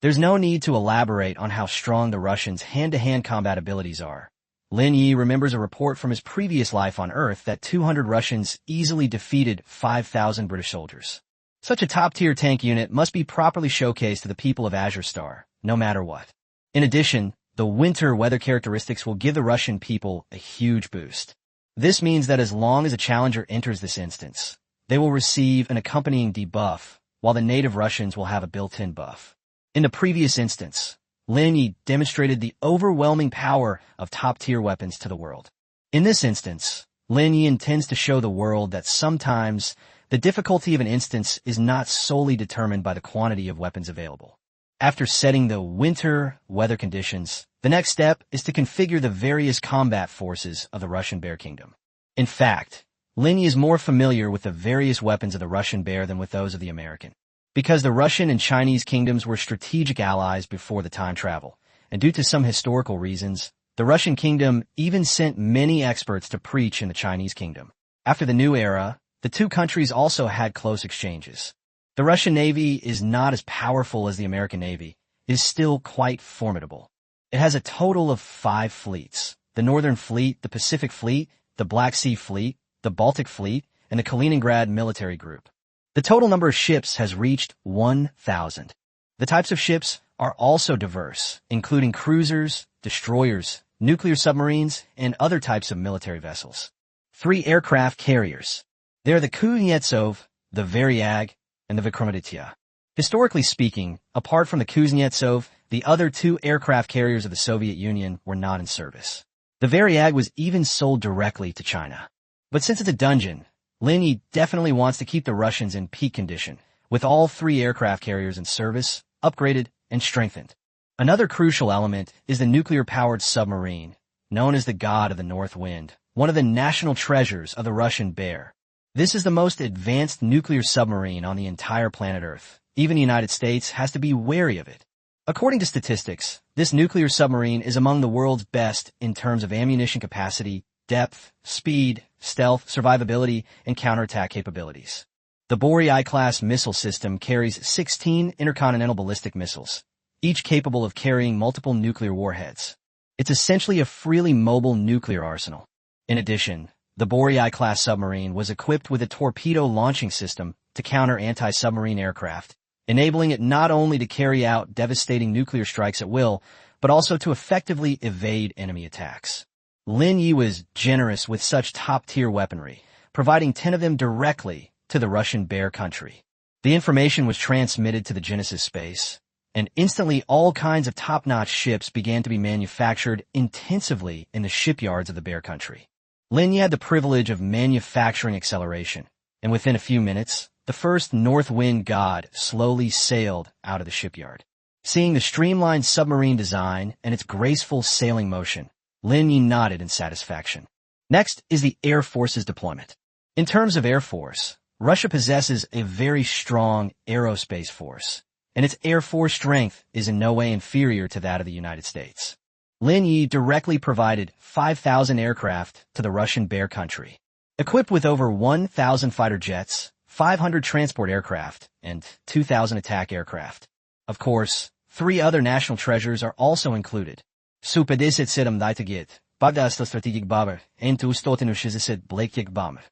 A: There's no need to elaborate on how strong the Russians' hand-to-hand combat abilities are. Lin Ye remembers a report from his previous life on Earth that 200 Russians easily defeated 5,000 British soldiers. Such a top-tier tank unit must be properly showcased to the people of Azure Star, no matter what. In addition, the winter weather characteristics will give the Russian people a huge boost. This means that as long as a challenger enters this instance, they will receive an accompanying debuff, while the native Russians will have a built-in buff. In the previous instance, Lin Ye demonstrated the overwhelming power of top-tier weapons to the world. In this instance, Lin Ye intends to show the world that sometimes the difficulty of an instance is not solely determined by the quantity of weapons available. After setting the winter weather conditions, the next step is to configure the various combat forces of the Russian Bear Kingdom. In fact, Lin Ye is more familiar with the various weapons of the Russian bear than with those of the American. Because the Russian and Chinese kingdoms were strategic allies before the time travel, and due to some historical reasons, the Russian kingdom even sent many experts to preach in the Chinese kingdom. After the new era, the two countries also had close exchanges. The Russian Navy is not as powerful as the American Navy. It is still quite formidable. It has a total of 5 fleets: the Northern Fleet, the Pacific Fleet, the Black Sea Fleet, the Baltic Fleet, and the Kaliningrad Military Group. The total number of ships has reached 1,000. The types of ships are also diverse, including cruisers, destroyers, nuclear submarines, and other types of military vessels. 3 aircraft carriers. They are the Kuznetsov, the Varyag, and the Vikramaditya. Historically speaking, apart from the Kuznetsov, the other 2 aircraft carriers of the Soviet Union were not in service. The Varyag was even sold directly to China. But since it's a dungeon, Lin Ye definitely wants to keep the Russians in peak condition, with all 3 aircraft carriers in service, upgraded, and strengthened. Another crucial element is the nuclear-powered submarine, known as the God of the North Wind, one of the national treasures of the Russian Bear. This is the most advanced nuclear submarine on the entire planet Earth. Even the United States has to be wary of it. According to statistics, this nuclear submarine is among the world's best in terms of ammunition capacity, depth, speed, stealth, survivability, and counterattack capabilities. The Boryai-class missile system carries 16 intercontinental ballistic missiles, each capable of carrying multiple nuclear warheads. It's essentially a freely mobile nuclear arsenal. In addition, the Boryai-class submarine was equipped with a torpedo launching system to counter anti-submarine aircraft, enabling it not only to carry out devastating nuclear strikes at will, but also to effectively evade enemy attacks. Lin Ye was generous with such top-tier weaponry, providing 10 of them directly to the Russian Bear country. The information was transmitted to the Genesis space, and instantly all kinds of top-notch ships began to be manufactured intensively in the shipyards of the Bear country. Lin Ye had the privilege of manufacturing acceleration, and within a few minutes, the first North Wind God slowly sailed out of the shipyard. Seeing the streamlined submarine design and its graceful sailing motion, Lin Ye nodded in satisfaction. Next is the Air Force's deployment. In terms of Air Force, Russia possesses a very strong aerospace force, and its Air Force strength is in no way inferior to that of the United States. Lin Ye directly provided 5,000 aircraft to the Russian Bear country. Equipped with over 1,000 fighter jets, 500 transport aircraft, and 2,000 attack aircraft. Of course, 3 other national treasures are also included. Su-57 Dajtagit, Bagdasta Strategic Bomber, and Tu-160 Blakic Bomber.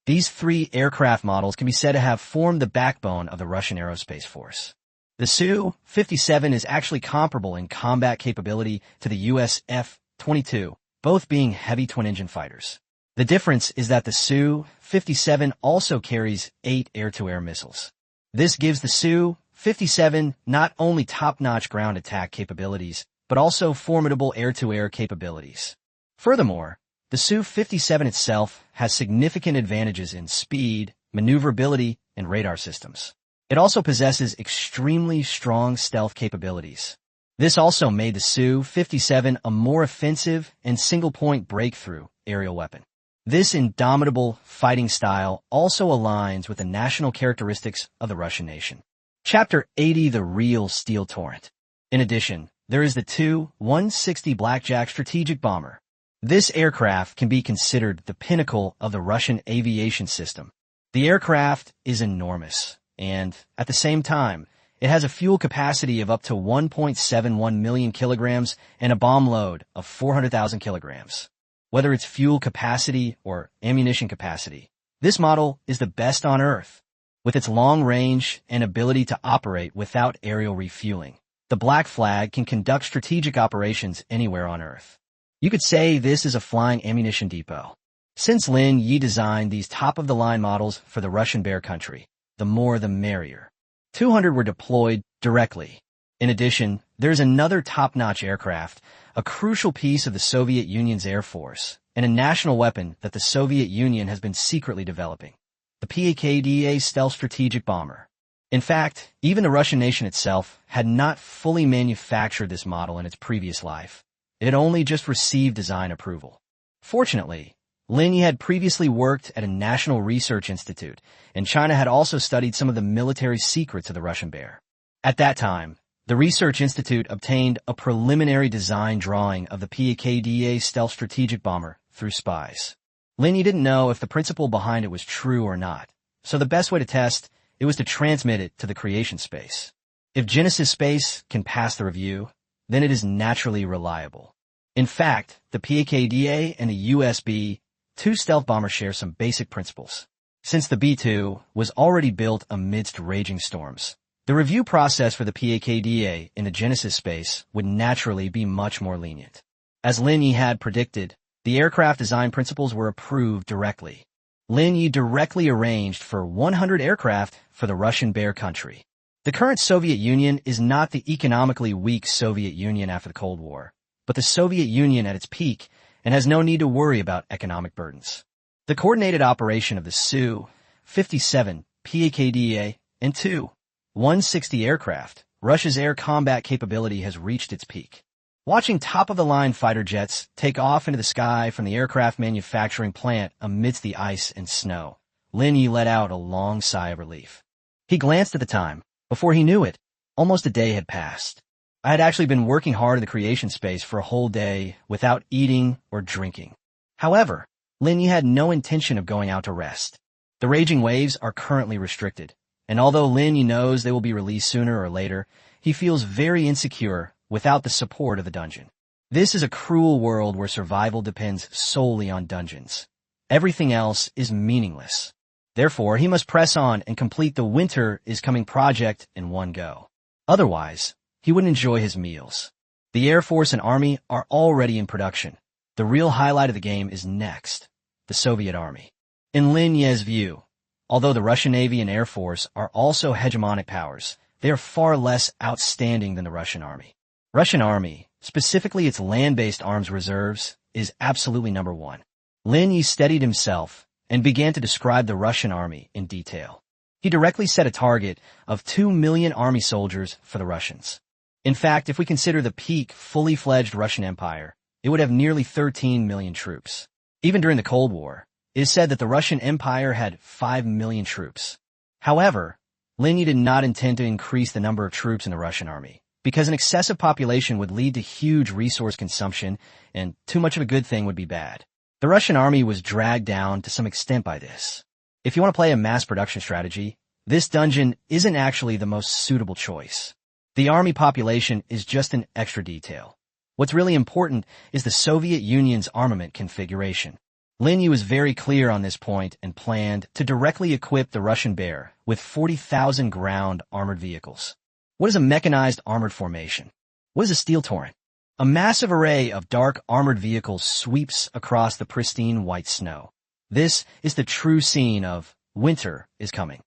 A: These 3 aircraft models can be said to have formed the backbone of the Russian aerospace force. The Su-57 is actually comparable in combat capability to the US F-22, both being heavy twin-engine fighters. The difference is that the Su-57 also carries 8 air-to-air missiles. This gives the Su-57 not only top-notch ground attack capabilities, but also formidable air-to-air capabilities. Furthermore, the Su-57 itself has significant advantages in speed, maneuverability, and radar systems. It also possesses extremely strong stealth capabilities. This also made the Su-57 a more offensive and single-point breakthrough aerial weapon. This indomitable fighting style also aligns with the national characteristics of the Russian nation. Chapter 80, the real steel torrent. In addition, there is the Tu-160 Blackjack strategic bomber. This aircraft can be considered the pinnacle of the Russian aviation system. The aircraft is enormous, and, at the same time, it has a fuel capacity of up to 1.71 million kilograms and a bomb load of 400,000 kilograms. Whether it's fuel capacity or ammunition capacity, this model is the best on Earth. With its long range and ability to operate without aerial refueling, the Black Flag can conduct strategic operations anywhere on Earth. You could say this is a flying ammunition depot. Since Lin Ye designed these top-of-the-line models for the Russian Bear country, the more the merrier. 200 were deployed directly. In addition, there's another top-notch aircraft, a crucial piece of the Soviet Union's Air Force, and a national weapon that the Soviet Union has been secretly developing, the PAKDA stealth strategic bomber. In fact, even the Russian nation itself had not fully manufactured this model in its previous life. It had only just received design approval. Fortunately, Lin Ye had previously worked at a national research institute, and China had also studied some of the military secrets of the Russian bear. At that time, the research institute obtained a preliminary design drawing of the PAKDA stealth strategic bomber through spies. Lin Ye didn't know if the principle behind it was true or not, so the best way to test it was to transmit it to the creation space. If Genesis space can pass the review, then it is naturally reliable. In fact, the PAKDA and the USB-2 stealth bomber share some basic principles. Since the B-2 was already built amidst raging storms, the review process for the PAKDA in the Genesis space would naturally be much more lenient. As Lin Ye had predicted, the aircraft design principles were approved directly. Lin Ye directly arranged for 100 aircraft for the Russian bear country. The current Soviet Union is not the economically weak Soviet Union after the Cold War, but the Soviet Union at its peak and has no need to worry about economic burdens. The coordinated operation of the Su-57 PAKDA and Tu-160 aircraft, Russia's air combat capability has reached its peak. Watching top-of-the-line fighter jets take off into the sky from the aircraft manufacturing plant amidst the ice and snow, Lin Ye let out a long sigh of relief. He glanced at the time. Before he knew it, almost a day had passed. I had actually been working hard in the creation space for a whole day without eating or drinking. However, Lin Ye had no intention of going out to rest. The raging waves are currently restricted, and although Lin Ye knows they will be released sooner or later, he feels very insecure without the support of the dungeon. This is a cruel world where survival depends solely on dungeons. Everything else is meaningless. Therefore, he must press on and complete the Winter is Coming project in one go. Otherwise, he wouldn't enjoy his meals. The Air Force and Army are already in production. The real highlight of the game is next, the Soviet Army. In Lin Ye's view, although the Russian Navy and Air Force are also hegemonic powers, they are far less outstanding than the Russian Army. Russian Army, specifically its land-based arms reserves, is absolutely number one. Lin Ye steadied himself and began to describe the Russian army in detail. He directly set a target of 2 million army soldiers for the Russians. In fact, if we consider the peak, fully-fledged Russian Empire, it would have nearly 13 million troops. Even during the Cold War, it is said that the Russian Empire had 5 million troops. However, Lin Ye did not intend to increase the number of troops in the Russian army, because an excessive population would lead to huge resource consumption, and too much of a good thing would be bad. The Russian army was dragged down to some extent by this. If you want to play a mass production strategy, this dungeon isn't actually the most suitable choice. The army population is just an extra detail. What's really important is the Soviet Union's armament configuration. Lin Ye was very clear on this point and planned to directly equip the Russian Bear with 40,000 ground armored vehicles. What is a mechanized armored formation? What is a steel torrent? A massive array of dark armored vehicles sweeps across the pristine white snow. This is the true scene of Winter is Coming.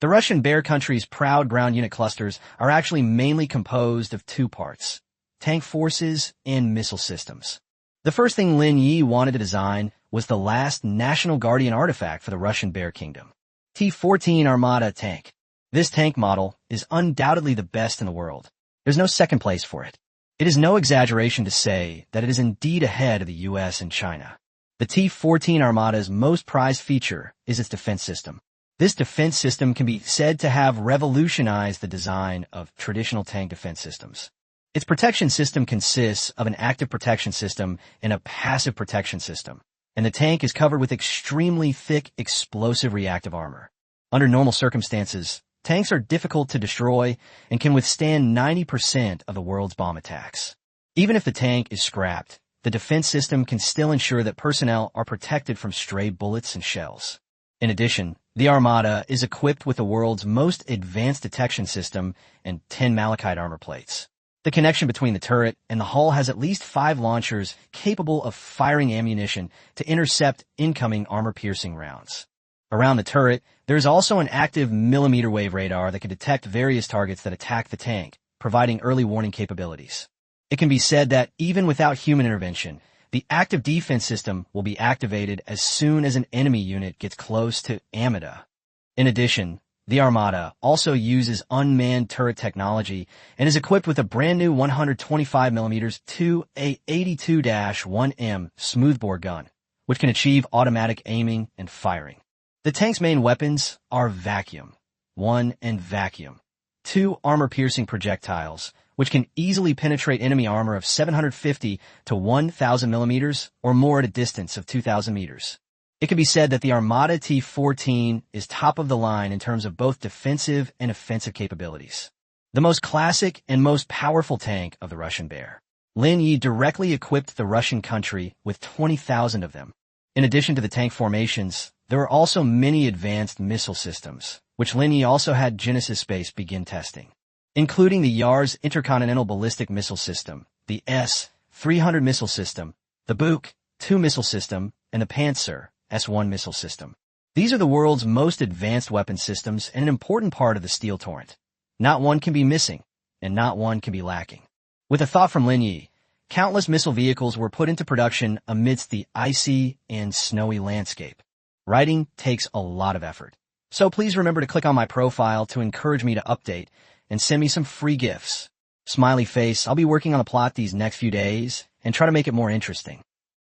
A: The Russian Bear country's proud ground unit clusters are actually mainly composed of two parts: tank forces and missile systems. The first thing Lin Ye wanted to design was the last National Guardian artifact for the Russian Bear Kingdom, T-14 Armata tank. This tank model is undoubtedly the best in the world. There's no second place for it. It is no exaggeration to say that it is indeed ahead of the US and China. The T-14 Armada's most prized feature is its defense system. This defense system can be said to have revolutionized the design of traditional tank defense systems. Its protection system consists of an active protection system and a passive protection system, and the tank is covered with extremely thick explosive reactive armor. Under normal circumstances, tanks are difficult to destroy and can withstand 90% of the world's bomb attacks. Even if the tank is scrapped, the defense system can still ensure that personnel are protected from stray bullets and shells. In addition, the Armada is equipped with the world's most advanced detection system and 10 malachite armor plates. The connection between the turret and the hull has at least 5 launchers capable of firing ammunition to intercept incoming armor-piercing rounds. Around the turret, there is also an active millimeter wave radar that can detect various targets that attack the tank, providing early warning capabilities. It can be said that even without human intervention, the active defense system will be activated as soon as an enemy unit gets close to Amida. In addition, the Armada also uses unmanned turret technology and is equipped with a brand new 125mm 2A82-1M smoothbore gun, which can achieve automatic aiming and firing. The tank's main weapons are Vacuum 1 and Vacuum 2 armor-piercing projectiles, which can easily penetrate enemy armor of 750 to 1,000 millimeters or more at a distance of 2,000 meters. It can be said that the Armada T-14 is top of the line in terms of both defensive and offensive capabilities. The most classic and most powerful tank of the Russian Bear. Lin Ye directly equipped the Russian country with 20,000 of them. In addition to the tank formations, there are also many advanced missile systems, which Lin Ye also had Genesis Space begin testing, including the Yars Intercontinental Ballistic Missile System, the S-300 missile system, the Buk 2 missile system, and the Panzer S-1 missile system. These are the world's most advanced weapon systems and an important part of the Steel Torrent. Not one can be missing, and not one can be lacking. With a thought from Lin Ye, countless missile vehicles were put into production amidst the icy and snowy landscape. Writing takes a lot of effort, so please remember to click on my profile to encourage me to update and send me some free gifts. Smiley face, I'll be working on the plot these next few days and try to make it more interesting.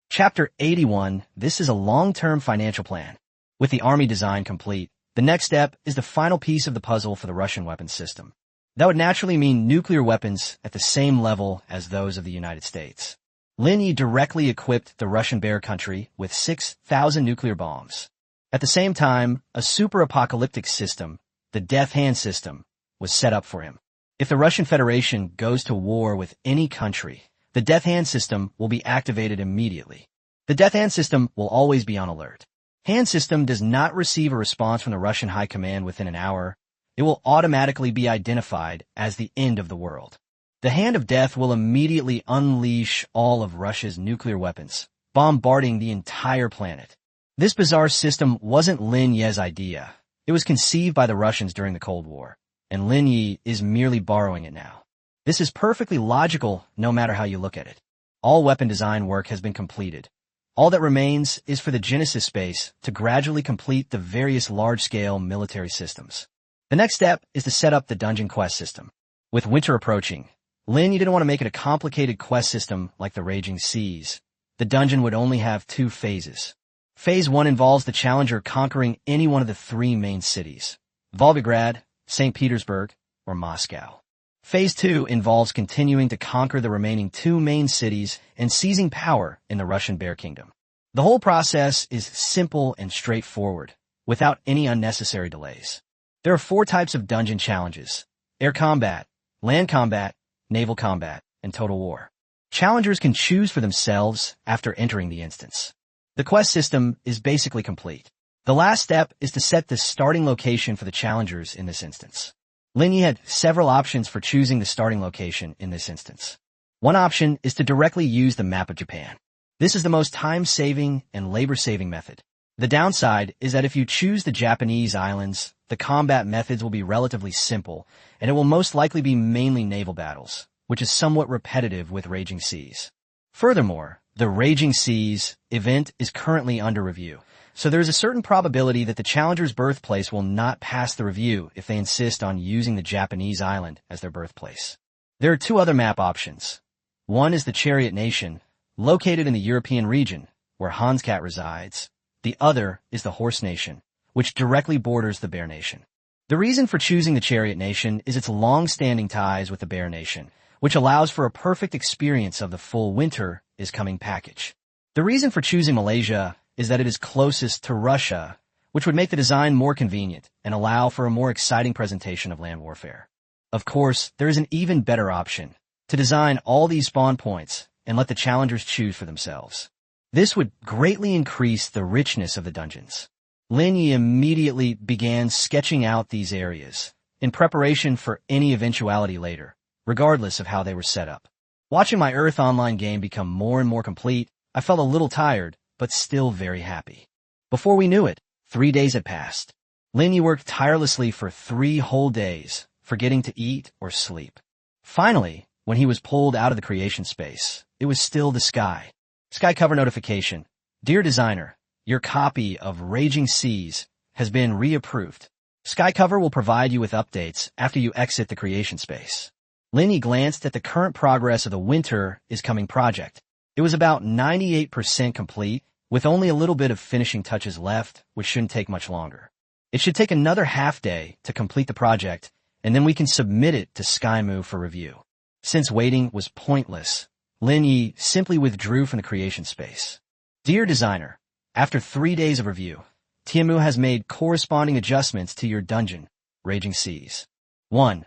A: Chapter 81, this is a long-term financial plan. With the army design complete, the next step is the final piece of the puzzle for the Russian weapons system. That would naturally mean nuclear weapons at the same level as those of the United States. Lin Ye directly equipped the Russian Bear country with 6,000 nuclear bombs. At the same time, a super-apocalyptic system, the Death Hand system, was set up for him. If the Russian Federation goes to war with any country, the Death Hand system will be activated immediately. The Death Hand system will always be on alert. Hand system does not receive a response from the Russian High Command within an hour. It will automatically be identified as the end of the world. The Hand of Death will immediately unleash all of Russia's nuclear weapons, bombarding the entire planet. This bizarre system wasn't Lin Ye's idea. It was conceived by the Russians during the Cold War, and Lin Ye is merely borrowing it now. This is perfectly logical no matter how you look at it. All weapon design work has been completed. All that remains is for the Genesis Space to gradually complete the various large-scale military systems. The next step is to set up the dungeon quest system. With winter approaching, Lin Ye didn't want to make it a complicated quest system like the Raging Seas. The dungeon would only have 2 phases. Phase 1 involves the challenger conquering any one of the 3 main cities, Volgograd, St. Petersburg, or Moscow. Phase 2 involves continuing to conquer the remaining 2 main cities and seizing power in the Russian Bear Kingdom. The whole process is simple and straightforward, without any unnecessary delays. There are 4 types of dungeon challenges: air combat, land combat, naval combat, and total war. Challengers can choose for themselves after entering the instance. The quest system is basically complete. The last step is to set the starting location for the challengers in this instance. Lin Ye had several options for choosing the starting location in this instance. One option is to directly use the map of Japan. This is the most time-saving and labor-saving method. The downside is that if you choose the Japanese islands, the combat methods will be relatively simple, and it will most likely be mainly naval battles, which is somewhat repetitive with Raging Seas. Furthermore, the Raging Seas event is currently under review, so there is a certain probability that the challenger's birthplace will not pass the review if they insist on using the Japanese island as their birthplace. There are 2 other map options. One is the Chariot Nation, located in the European region, where Hanscat resides. The other is the Horse Nation, which directly borders the Bear Nation. The reason for choosing the Chariot Nation is its long-standing ties with the Bear Nation, which allows for a perfect experience of the full winter is coming package. The reason for choosing Malaysia is that it is closest to Russia, which would make the design more convenient and allow for a more exciting presentation of land warfare. Of course, there is an even better option: to design all these spawn points and let the challengers choose for themselves. This would greatly increase the richness of the dungeons. Lin Ye immediately began sketching out these areas, in preparation for any eventuality later, regardless of how they were set up. Watching my Earth Online game become more and more complete, I felt a little tired, but still very happy. Before we knew it, 3 days had passed. Lin Ye worked tirelessly for 3 whole days, forgetting to eat or sleep. Finally, when he was pulled out of the creation space, it was still the sky. Sky cover notification. Dear designer, your copy of Raging Seas has been reapproved. Sky cover will provide you with updates after you exit the creation space. Lin Ye glanced at the current progress of the Winter is Coming project. It was about 98% complete, with only a little bit of finishing touches left, which shouldn't take much longer. It should take another half day to complete the project, and then we can submit it to SkyMove for review. Since waiting was pointless, Lin Ye simply withdrew from the creation space. Dear designer, after 3 days of review, Tianmu has made corresponding adjustments to your dungeon, Raging Seas. 1.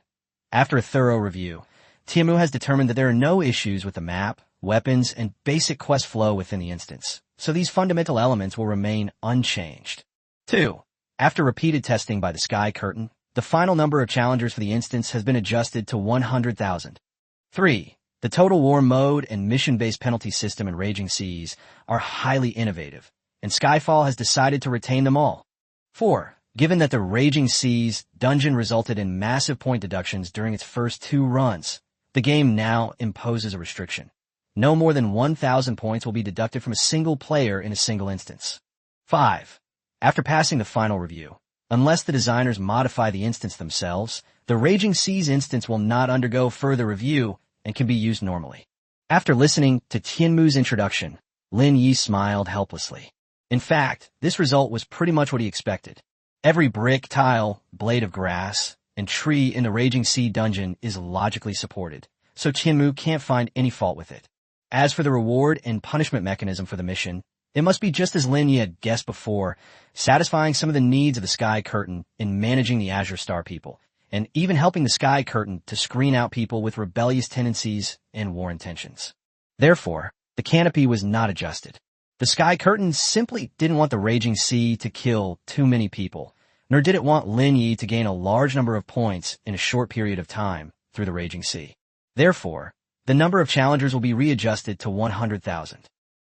A: After a thorough review, Tianmu has determined that there are no issues with the map, weapons, and basic quest flow within the instance, so these fundamental elements will remain unchanged. 2. After repeated testing by the Sky Curtain, the final number of challengers for the instance has been adjusted to 100,000. 3. The Total War mode and mission-based penalty system in Raging Seas are highly innovative, and Skyfall has decided to retain them all. 4. Given that the Raging Seas dungeon resulted in massive point deductions during its first 2 runs, the game now imposes a restriction. No more than 1,000 points will be deducted from a single player in a single instance. 5. After passing the final review, unless the designers modify the instance themselves, the Raging Seas instance will not undergo further review and can be used normally. After listening to Tianmu's introduction, Lin Ye smiled helplessly. In fact, this result was pretty much what he expected. Every brick, tile, blade of grass, and tree in the Raging Sea dungeon is logically supported, so Tianmu can't find any fault with it. As for the reward and punishment mechanism for the mission, it must be just as Lin Ye had guessed before, satisfying some of the needs of the Sky Curtain in managing the Azure Star people, and even helping the Sky Curtain to screen out people with rebellious tendencies and war intentions. Therefore, the canopy was not adjusted. The Sky Curtain simply didn't want the Raging Sea to kill too many people, nor did it want Lin Ye to gain a large number of points in a short period of time through the Raging Sea. Therefore, the number of challengers will be readjusted to 100,000.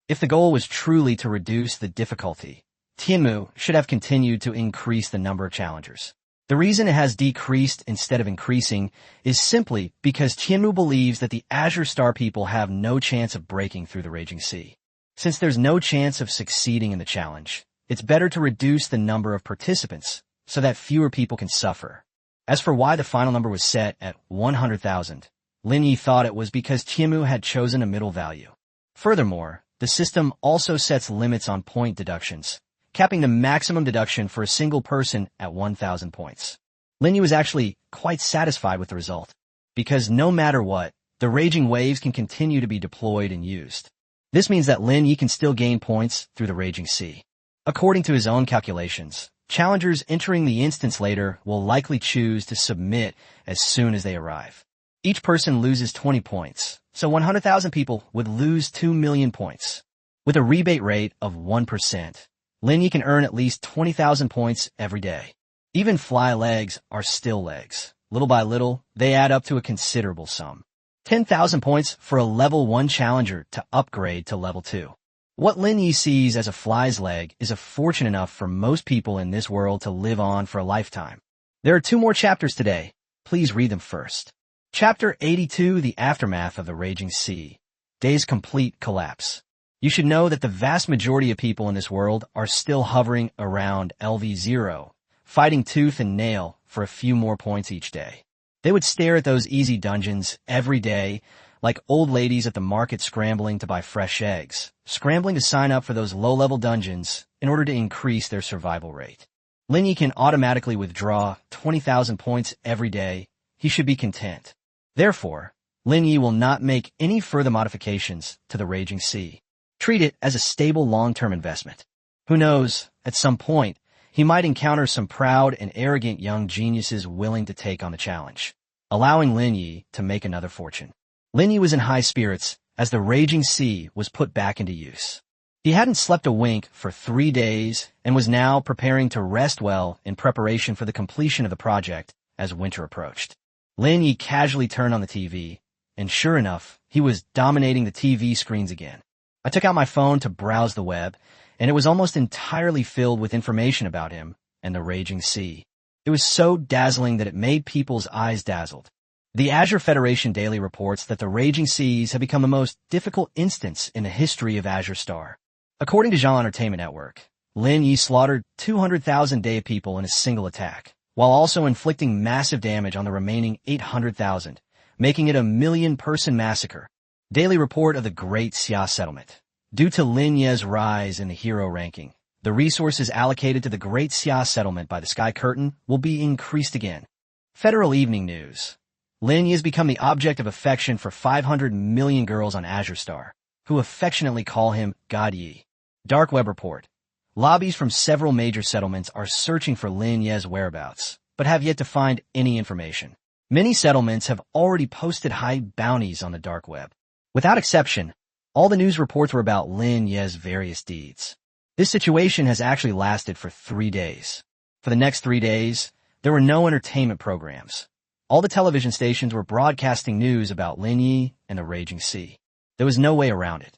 A: If the goal was truly to reduce the difficulty, Tianmu should have continued to increase the number of challengers. The reason it has decreased instead of increasing is simply because Tianmu believes that the Azure Star people have no chance of breaking through the Raging Sea. Since there's no chance of succeeding in the challenge, it's better to reduce the number of participants so that fewer people can suffer. As for why the final number was set at 100,000, Lin Ye thought it was because Tianmu had chosen a middle value. Furthermore, the system also sets limits on point deductions, capping the maximum deduction for a single person at 1,000 points. Lin Ye was actually quite satisfied with the result, because no matter what, the Raging Waves can continue to be deployed and used. This means that Lin Ye can still gain points through the Raging Sea. According to his own calculations, challengers entering the instance later will likely choose to submit as soon as they arrive. Each person loses 20 points, so 100,000 people would lose 2 million points. With a rebate rate of 1%, Lin Ye can earn at least 20,000 points every day. Even fly legs are still legs. Little by little, they add up to a considerable sum. 10,000 points for a level 1 challenger to upgrade to level 2. What Lin Ye sees as a fly's leg is a fortune enough for most people in this world to live on for a lifetime. There are 2 more chapters today. Please read them first. Chapter 82, The Aftermath of the Raging Sea. Day's complete collapse. You should know that the vast majority of people in this world are still hovering around LV0, fighting tooth and nail for a few more points each day. They would stare at those easy dungeons every day, like old ladies at the market scrambling to buy fresh eggs, scrambling to sign up for those low-level dungeons in order to increase their survival rate. Lin Ye can automatically withdraw 20,000 points every day. He should be content. Therefore, Lin Ye will not make any further modifications to the Raging Sea. Treat it as a stable long-term investment. Who knows, at some point, he might encounter some proud and arrogant young geniuses willing to take on the challenge, allowing Lin Ye to make another fortune. Lin Ye was in high spirits as the Raging Sea was put back into use. He hadn't slept a wink for 3 days and was now preparing to rest well in preparation for the completion of the project as winter approached. Lin Ye casually turned on the TV, and sure enough, he was dominating the TV screens again. I took out my phone to browse the web, and it was almost entirely filled with information about him and the raging sea. It was so dazzling that it made people's eyes dazzled. The Azure Federation Daily reports that the raging seas have become the most difficult instance in the history of Azure Star. According to Zhang Entertainment Network, Lin Ye slaughtered 200,000 Daya people in a single attack, while also inflicting massive damage on the remaining 800,000, making it a million-person massacre. Daily report of the Great Xia Settlement. Due to Lin Ye's rise in the hero ranking, the resources allocated to the Great Xia Settlement by the Sky Curtain will be increased again. Federal Evening News. Lin Ye has become the object of affection for 500 million girls on Azure Star, who affectionately call him God Yi. Dark Web Report. Lobbies from several major settlements are searching for Lin Ye's whereabouts, but have yet to find any information. Many settlements have already posted high bounties on the dark web. Without exception, all the news reports were about Lin Ye's various deeds. This situation has actually lasted for 3 days. For the next 3 days, there were no entertainment programs. All the television stations were broadcasting news about Lin Ye and the raging sea. There was no way around it.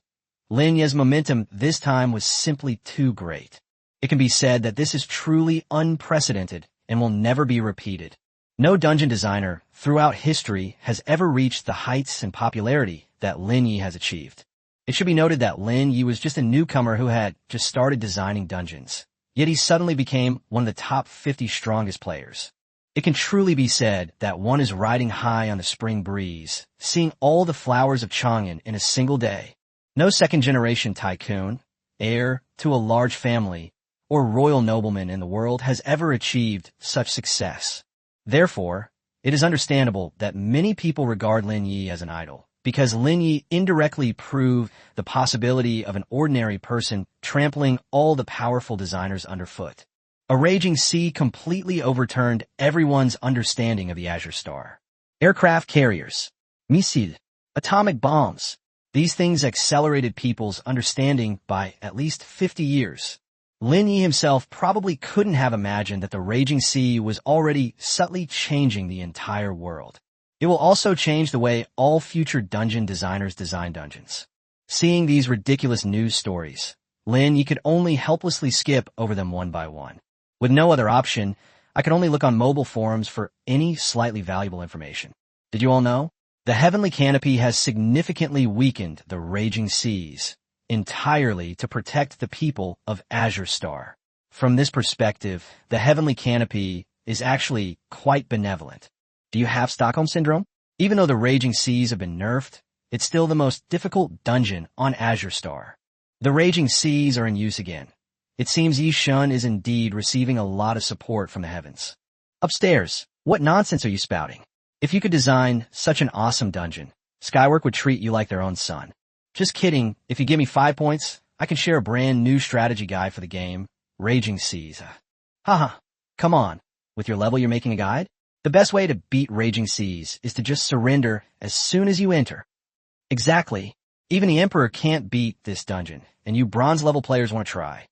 A: Lin Ye's momentum this time was simply too great. It can be said that this is truly unprecedented and will never be repeated. No dungeon designer throughout history has ever reached the heights and popularity that Lin Ye has achieved. It should be noted that Lin Ye was just a newcomer who had just started designing dungeons, yet he suddenly became one of the top 50 strongest players. It can truly be said that one is riding high on the spring breeze, seeing all the flowers of Chang'an in a single day. No second-generation tycoon, heir to a large family, or royal nobleman in the world has ever achieved such success. Therefore, it is understandable that many people regard Lin Ye as an idol, because Lin Ye indirectly proved the possibility of an ordinary person trampling all the powerful designers underfoot. A raging sea completely overturned everyone's understanding of the Azure Star. Aircraft carriers, missiles, atomic bombs. These things accelerated people's understanding by at least 50 years. Lin Ye himself probably couldn't have imagined that the raging sea was already subtly changing the entire world. It will also change the way all future dungeon designers design dungeons. Seeing these ridiculous news stories, Lin Ye could only helplessly skip over them one by one. With no other option, I could only look on mobile forums for any slightly valuable information. Did you all know? The heavenly canopy has significantly weakened the raging seas entirely to protect the people of Azure Star. From this perspective, the heavenly canopy is actually quite benevolent. Do you have Stockholm Syndrome? Even though the raging seas have been nerfed, it's still the most difficult dungeon on Azure Star. The raging seas are in use again. It seems Yi Shun is indeed receiving a lot of support from the heavens. Upstairs, what nonsense are you spouting? If you could design such an awesome dungeon, Skywork would treat you like their own son. Just kidding, if you give me 5 points, I can share a brand new strategy guide for the game, Raging Seas. Haha, come on, with your level you're making a guide? The best way to beat Raging Seas is to just surrender as soon as you enter. Exactly. Even the Emperor can't beat this dungeon, and you bronze level players want to try.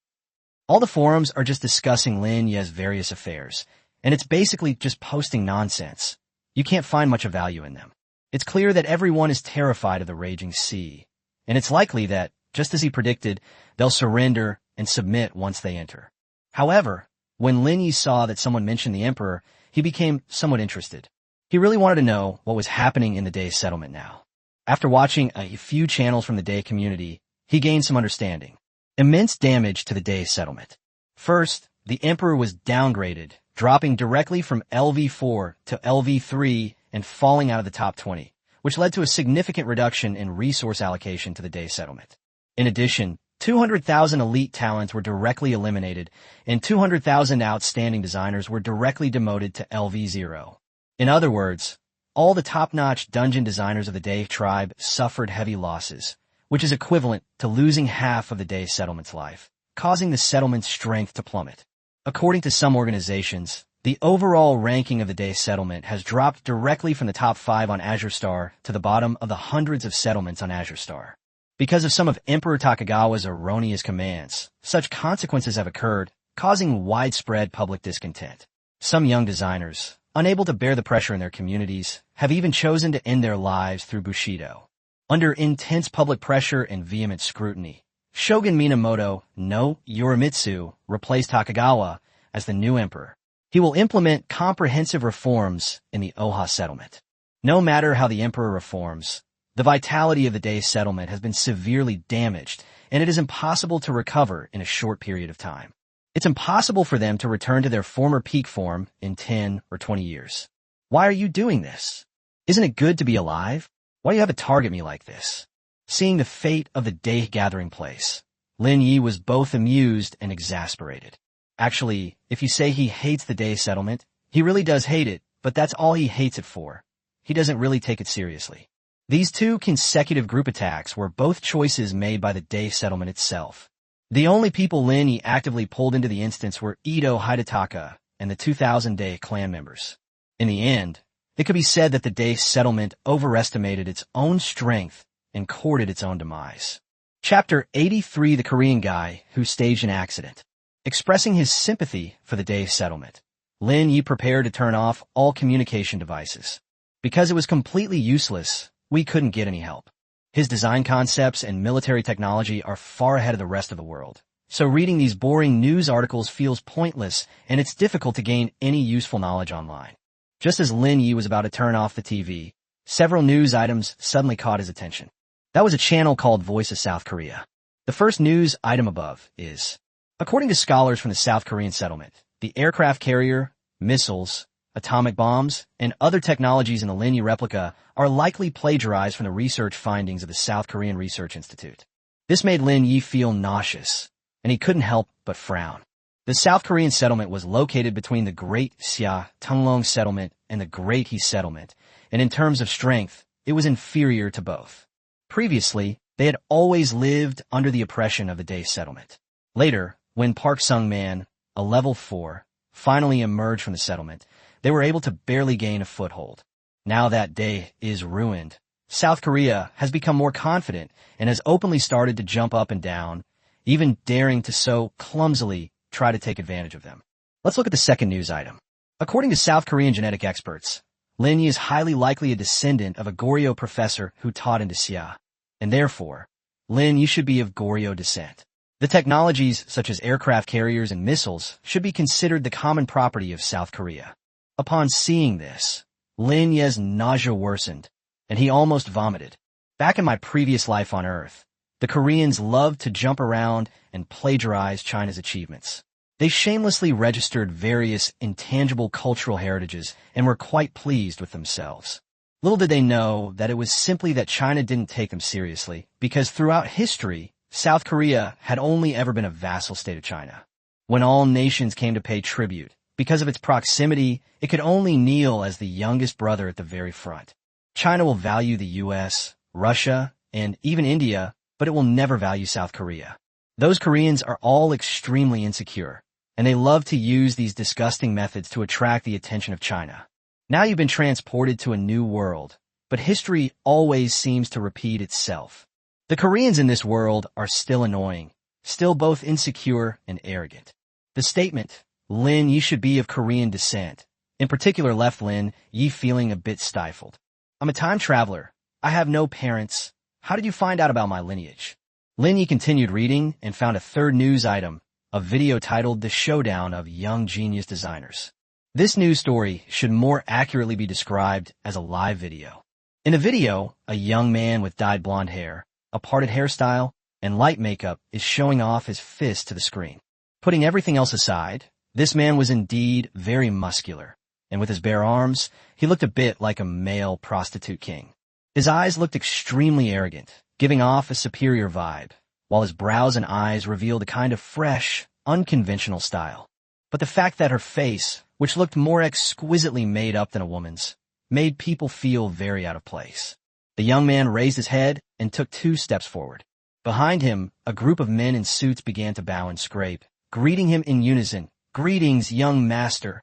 A: All the forums are just discussing Lin Ye's various affairs, and it's basically just posting nonsense. You can't find much of value in them. It's clear that everyone is terrified of the raging sea, and it's likely that, just as he predicted, they'll surrender and submit once they enter. However, when Lin Ye saw that someone mentioned the Emperor, he became somewhat interested. He really wanted to know what was happening in the Day settlement now. After watching a few channels from the Day community, he gained some understanding. Immense damage to the Day settlement. First, the Emperor was downgraded, dropping directly from LV4 to LV3 and falling out of the top 20, which led to a significant reduction in resource allocation to the Day settlement. In addition, 200,000 elite talents were directly eliminated, and 200,000 outstanding designers were directly demoted to LV0. In other words, all the top-notch dungeon designers of the Day tribe suffered heavy losses, which is equivalent to losing half of the Day settlement's life, causing the settlement's strength to plummet. According to some organizations, the overall ranking of the Day settlement has dropped directly from the top 5 on Azure Star to the bottom of the hundreds of settlements on Azure Star. Because of some of Emperor Takagawa's erroneous commands, such consequences have occurred, causing widespread public discontent. Some young designers, unable to bear the pressure in their communities, have even chosen to end their lives through Bushido. Under intense public pressure and vehement scrutiny, Shogun Minamoto no Yorimitsu replaced Takagawa as the new emperor. He will implement comprehensive reforms in the Oha settlement. No matter how the emperor reforms, the vitality of the Dei settlement has been severely damaged, and it is impossible to recover in a short period of time. It's impossible for them to return to their former peak form in 10 or 20 years. Why are you doing this? Isn't it good to be alive? Why do you have to target me like this? Seeing the fate of the Dei gathering place, Lin Ye was both amused and exasperated. Actually, if you say he hates the Dei settlement, he really does hate it, but that's all he hates it for. He doesn't really take it seriously. These two consecutive group attacks were both choices made by the Dei settlement itself. The only people Lin Ye actively pulled into the instance were Ito Hidataka and the 2,000 Dei clan members. In the end, it could be said that the Dei settlement overestimated its own strength and courted its own demise. Chapter 83: The Korean Guy Who Staged an Accident. Expressing his sympathy for the Dei settlement, Lin Ye prepared to turn off all communication devices. Because it was completely useless, we couldn't get any help. His design concepts and military technology are far ahead of the rest of the world. So reading these boring news articles feels pointless, and it's difficult to gain any useful knowledge online. Just as Lin Ye was about to turn off the TV, several news items suddenly caught his attention. That was a channel called Voice of South Korea. The first news item above is, according to scholars from the South Korean settlement, the aircraft carrier, missiles, atomic bombs, and other technologies in the Lin Ye replica are likely plagiarized from the research findings of the South Korean Research Institute. This made Lin Ye feel nauseous, and he couldn't help but frown. The South Korean settlement was located between the Great Xia Tunglong settlement and the Great He settlement, and in terms of strength, it was inferior to both. Previously, they had always lived under the oppression of the Dei settlement. Later, when Park Sung-man, a level 4, finally emerged from the settlement, they were able to barely gain a foothold. Now that Dei is ruined, South Korea has become more confident and has openly started to jump up and down, even daring to so clumsily try to take advantage of them. Let's look at the second news item. According to South Korean genetic experts, Lin Ye is highly likely a descendant of a Goryeo professor who taught in Xia, and therefore, Lin Ye should be of Goryeo descent. The technologies such as aircraft carriers and missiles should be considered the common property of South Korea. Upon seeing this, Lin Ye's nausea worsened, and he almost vomited. Back in my previous life on Earth, the Koreans loved to jump around and plagiarize China's achievements. They shamelessly registered various intangible cultural heritages and were quite pleased with themselves. Little did they know that it was simply that China didn't take them seriously, because throughout history, South Korea had only ever been a vassal state of China. When all nations came to pay tribute, because of its proximity, it could only kneel as the youngest brother at the very front. China will value the US, Russia, and even India, but it will never value South Korea. Those Koreans are all extremely insecure, and they love to use these disgusting methods to attract the attention of China. Now you've been transported to a new world, but history always seems to repeat itself. The Koreans in this world are still annoying, still both insecure and arrogant. The statement, Lin Ye should be of Korean descent, in particular left Lin Ye feeling a bit stifled. I'm a time traveler. I have no parents. How did you find out about my lineage? Lin Ye continued reading and found a third news item, a video titled The Showdown of Young Genius Designers. This news story should more accurately be described as a live video. In the video, a young man with dyed blonde hair, a parted hairstyle, and light makeup is showing off his fist to the screen. Putting everything else aside, this man was indeed very muscular, and with his bare arms, he looked a bit like a male prostitute king. His eyes looked extremely arrogant, giving off a superior vibe, while his brows and eyes revealed a kind of fresh, unconventional style. But the fact that her face, which looked more exquisitely made up than a woman's, made people feel very out of place. The young man raised his head and took 2 steps forward. Behind him, a group of men in suits began to bow and scrape, greeting him in unison. Greetings, young master.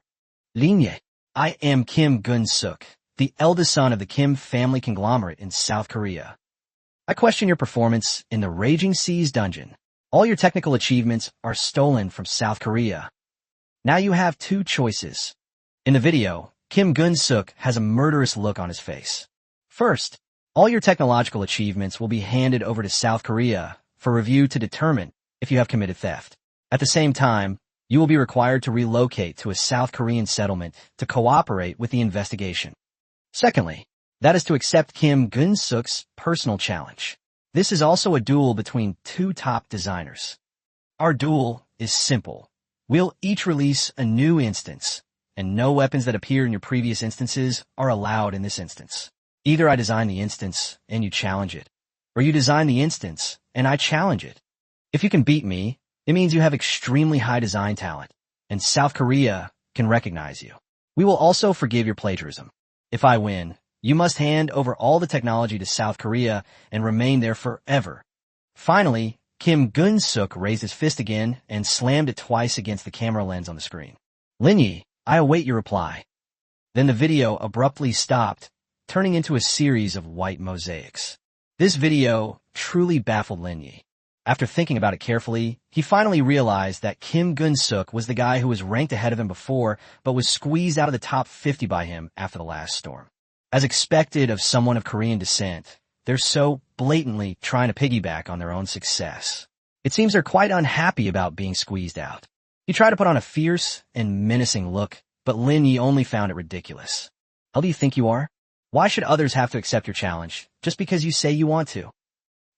A: Lin Ye. I am Kim Gun-suk, the eldest son of the Kim family conglomerate in South Korea. I question your performance in the Raging Seas dungeon. All your technical achievements are stolen from South Korea. Now you have 2 choices. In the video, Kim Gun-suk has a murderous look on his face. First, all your technological achievements will be handed over to South Korea, for review to determine if you have committed theft. At the same time, you will be required to relocate to a South Korean settlement to cooperate with the investigation. Secondly, that is to accept Kim Gun-suk's personal challenge. This is also a duel between two top designers. Our duel is simple. We'll each release a new instance, and no weapons that appear in your previous instances are allowed in this instance. Either I design the instance and you challenge it, or you design the instance and I challenge it. If you can beat me, it means you have extremely high design talent, and South Korea can recognize you. We will also forgive your plagiarism. If I win, you must hand over all the technology to South Korea and remain there forever. Finally, Kim Gun-suk raised his fist again and slammed it twice against the camera lens on the screen. Lin Ye, I await your reply. Then the video abruptly stopped, turning into a series of white mosaics. This video truly baffled Lin Ye. After thinking about it carefully, he finally realized that Kim Gun-suk was the guy who was ranked ahead of him before, but was squeezed out of the top 50 by him after the last storm. As expected of someone of Korean descent, they're so blatantly trying to piggyback on their own success. It seems they're quite unhappy about being squeezed out. He tried to put on a fierce and menacing look, but Lin Ye only found it ridiculous. How do you think you are? Why should others have to accept your challenge, just because you say you want to?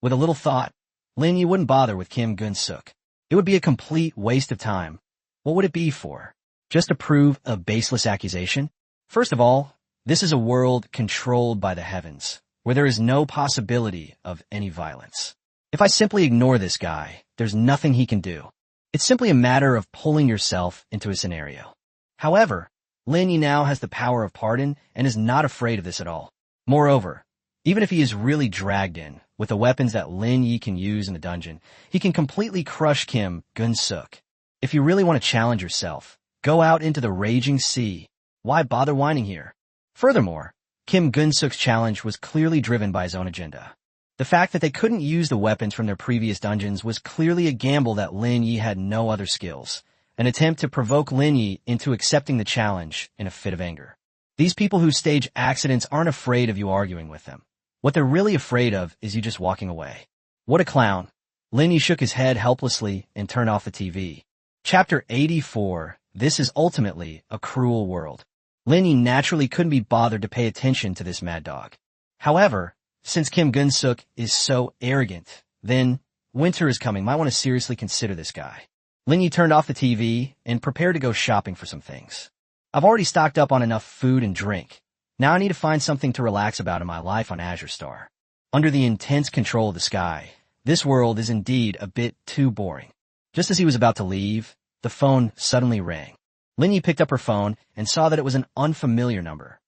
A: With a little thought, Lin Ye wouldn't bother with Kim Gun-suk. It would be a complete waste of time. What would it be for? Just to prove a baseless accusation? First of all, this is a world controlled by the heavens, where there is no possibility of any violence. If I simply ignore this guy, there's nothing he can do. It's simply a matter of pulling yourself into a scenario. However, Lin Ye now has the power of pardon and is not afraid of this at all. Moreover, even if he is really dragged in, with the weapons that Lin Ye can use in the dungeon, he can completely crush Kim Gun-suk. If you really want to challenge yourself, go out into the raging sea. Why bother whining here? Furthermore, Kim Gun-suk's challenge was clearly driven by his own agenda. The fact that they couldn't use the weapons from their previous dungeons was clearly a gamble that Lin Ye had no other skills, an attempt to provoke Lin Ye into accepting the challenge in a fit of anger. These people who stage accidents aren't afraid of you arguing with them. What they're really afraid of is you just walking away. What a clown. Lin Ye shook his head helplessly and turned off the TV. Chapter 84. This is ultimately a cruel world. Lin Ye naturally couldn't be bothered to pay attention to this mad dog. However, since Kim Gun-suk is so arrogant, then winter is coming. Might want to seriously consider this guy. Lin Ye turned off the TV and prepared to go shopping for some things. I've already stocked up on enough food and drink. Now I need to find something to relax about in my life on Azure Star. Under the intense control of the sky, this world is indeed a bit too boring. Just as he was about to leave, the phone suddenly rang. Lin Ye picked up her phone and saw that it was an unfamiliar number.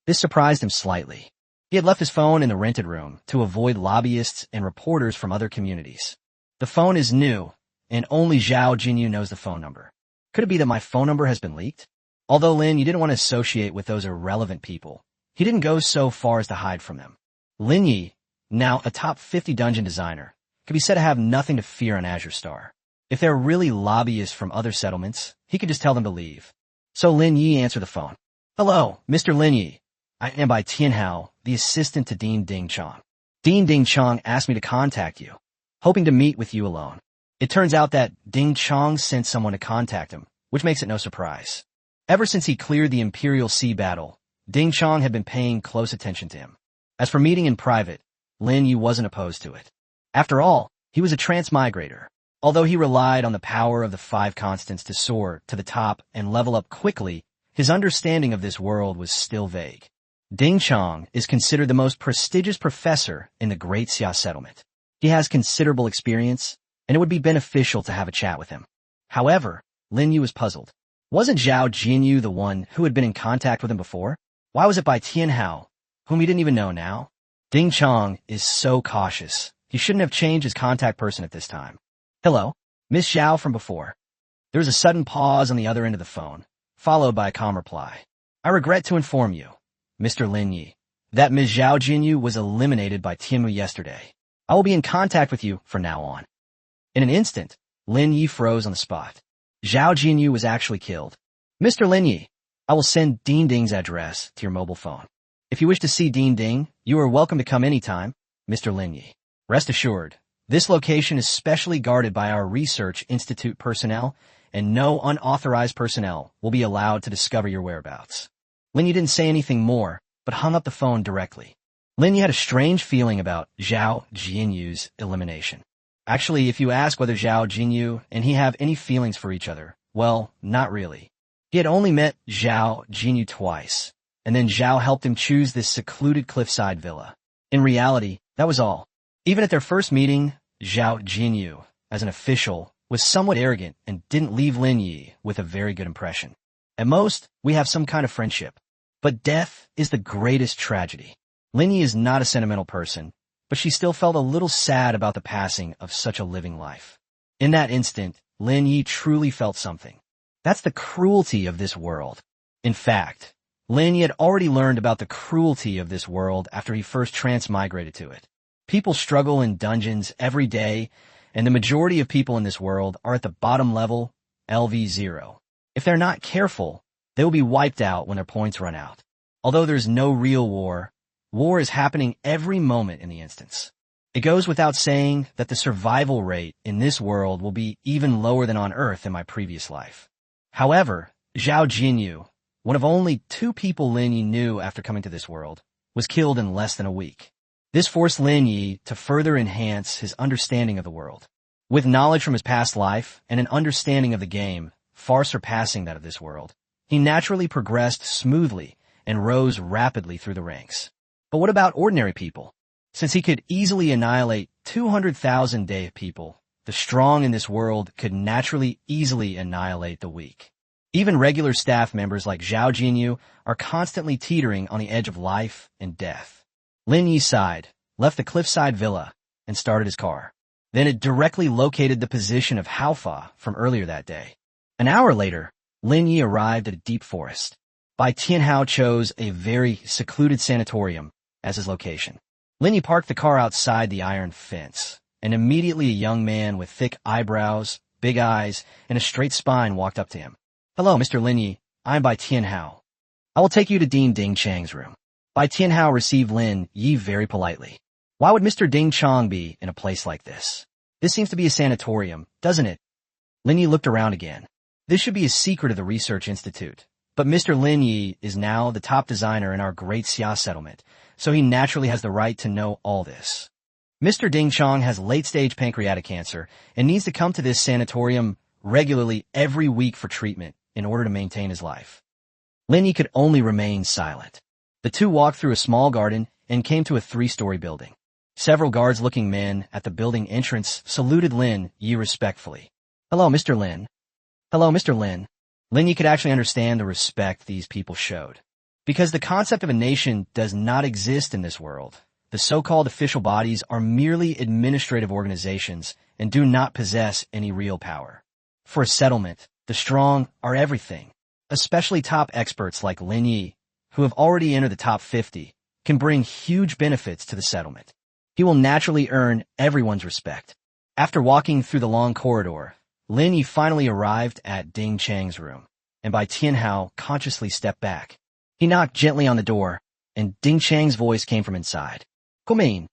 A: This surprised him slightly. He had left his phone in the rented room to avoid lobbyists and reporters from other communities. The phone is new, and only Zhao Jinyu knows the phone number. Could it be that my phone number has been leaked? Although Lin Ye didn't want to associate with those irrelevant people, he didn't go so far as to hide from them. Lin Ye, now a top 50 dungeon designer, could be said to have nothing to fear on Azure Star. If there are really lobbyists from other settlements, he could just tell them to leave. So Lin Ye answered the phone. Hello, Mr. Lin Ye. I am by Tianhao, the assistant to Dean Ding Chong. Dean Ding Chong asked me to contact you, hoping to meet with you alone. It turns out that Ding Chong sent someone to contact him, which makes it no surprise. Ever since he cleared the Imperial Sea battle, Ding Chong had been paying close attention to him. As for meeting in private, Lin Ye wasn't opposed to it. After all, he was a transmigrator. Although he relied on the power of the 5 constants to soar to the top and level up quickly, his understanding of this world was still vague. Ding Chong is considered the most prestigious professor in the Great Xia settlement. He has considerable experience, and it would be beneficial to have a chat with him. However, Lin Ye was puzzled. Wasn't Zhao Jinyu the one who had been in contact with him before? Why was it by Tianhao, whom he didn't even know now? Ding Chong is so cautious. He shouldn't have changed his contact person at this time. Hello, Miss Zhao from before. There was a sudden pause on the other end of the phone, followed by a calm reply. I regret to inform you, Mr. Lin Ye, that Ms. Zhao Jinyu was eliminated by Tianmu yesterday. I will be in contact with you from now on. In an instant, Lin Ye froze on the spot. Zhao Jinyu was actually killed. Mr. Lin Ye, I will send Dean Ding's address to your mobile phone. If you wish to see Dean Ding, you are welcome to come anytime, Mr. Lin Ye. Rest assured, This location is specially guarded by our Research Institute personnel, and no unauthorized personnel will be allowed to discover your whereabouts. Lin Ye didn't say anything more, but hung up the phone directly. Lin Ye had a strange feeling about Zhao Jinyu's elimination. Actually, if you ask whether Zhao Jinyu and he have any feelings for each other, well, not really. He had only met Zhao Jinyu twice, and then Zhao helped him choose this secluded cliffside villa. In reality, that was all. Even at their first meeting, Zhao Jinyu, as an official, was somewhat arrogant and didn't leave Lin Ye with a very good impression. At most, we have some kind of friendship. But death is the greatest tragedy. Lin Ye is not a sentimental person, but she still felt a little sad about the passing of such a living life. In that instant, Lin Ye truly felt something. That's the cruelty of this world. In fact, Lin Ye had already learned about the cruelty of this world after he first transmigrated to it. People struggle in dungeons every day, and the majority of people in this world are at the bottom level, LV0. If they're not careful, they will be wiped out when their points run out. Although there's no real war, war is happening every moment in the instance. It goes without saying that the survival rate in this world will be even lower than on Earth in my previous life. However, Zhao Jinyu, one of only 2 people Lin Ye knew after coming to this world, was killed in less than a week. This forced Lin Ye to further enhance his understanding of the world. With knowledge from his past life and an understanding of the game far surpassing that of this world, he naturally progressed smoothly and rose rapidly through the ranks. But what about ordinary people? Since he could easily annihilate 200,000 day people, the strong in this world could naturally easily annihilate the weak. Even regular staff members like Zhao Jinyu are constantly teetering on the edge of life and death. Lin Ye sighed, left the cliffside villa, and started his car. Then it directly located the position of Haofa from earlier that day. An hour later, Lin Ye arrived at a deep forest. Bai Tianhao chose a very secluded sanatorium as his location. Lin Ye parked the car outside the iron fence, and immediately a young man with thick eyebrows, big eyes, and a straight spine walked up to him. "Hello, Mr. Lin Ye. I'm Bai Tianhao. I will take you to Dean Ding Chang's room." Bai Tianhao received Lin Ye very politely. Why would Mr. Ding Chang be in a place like this? This seems to be a sanatorium, doesn't it? Lin Ye looked around again. This should be a secret of the Research Institute. But Mr. Lin Ye is now the top designer in our Great Xia settlement, so he naturally has the right to know all this. Mr. Ding Chang has late-stage pancreatic cancer and needs to come to this sanatorium regularly every week for treatment in order to maintain his life. Lin Ye could only remain silent. The two walked through a small garden and came to a 3-story building. Several guards-looking men at the building entrance saluted Lin Ye respectfully. "Hello, Mr. Lin." "Hello, Mr. Lin." Lin Ye could actually understand the respect these people showed. Because the concept of a nation does not exist in this world, the so-called official bodies are merely administrative organizations and do not possess any real power. For a settlement, the strong are everything. Especially top experts like Lin Ye, who have already entered the top 50, can bring huge benefits to the settlement. He will naturally earn everyone's respect. After walking through the long corridor, Lin Ye finally arrived at Ding Chang's room, and Bai Tianhao consciously stepped back. He knocked gently on the door, and Ding Chang's voice came from inside. "Come in."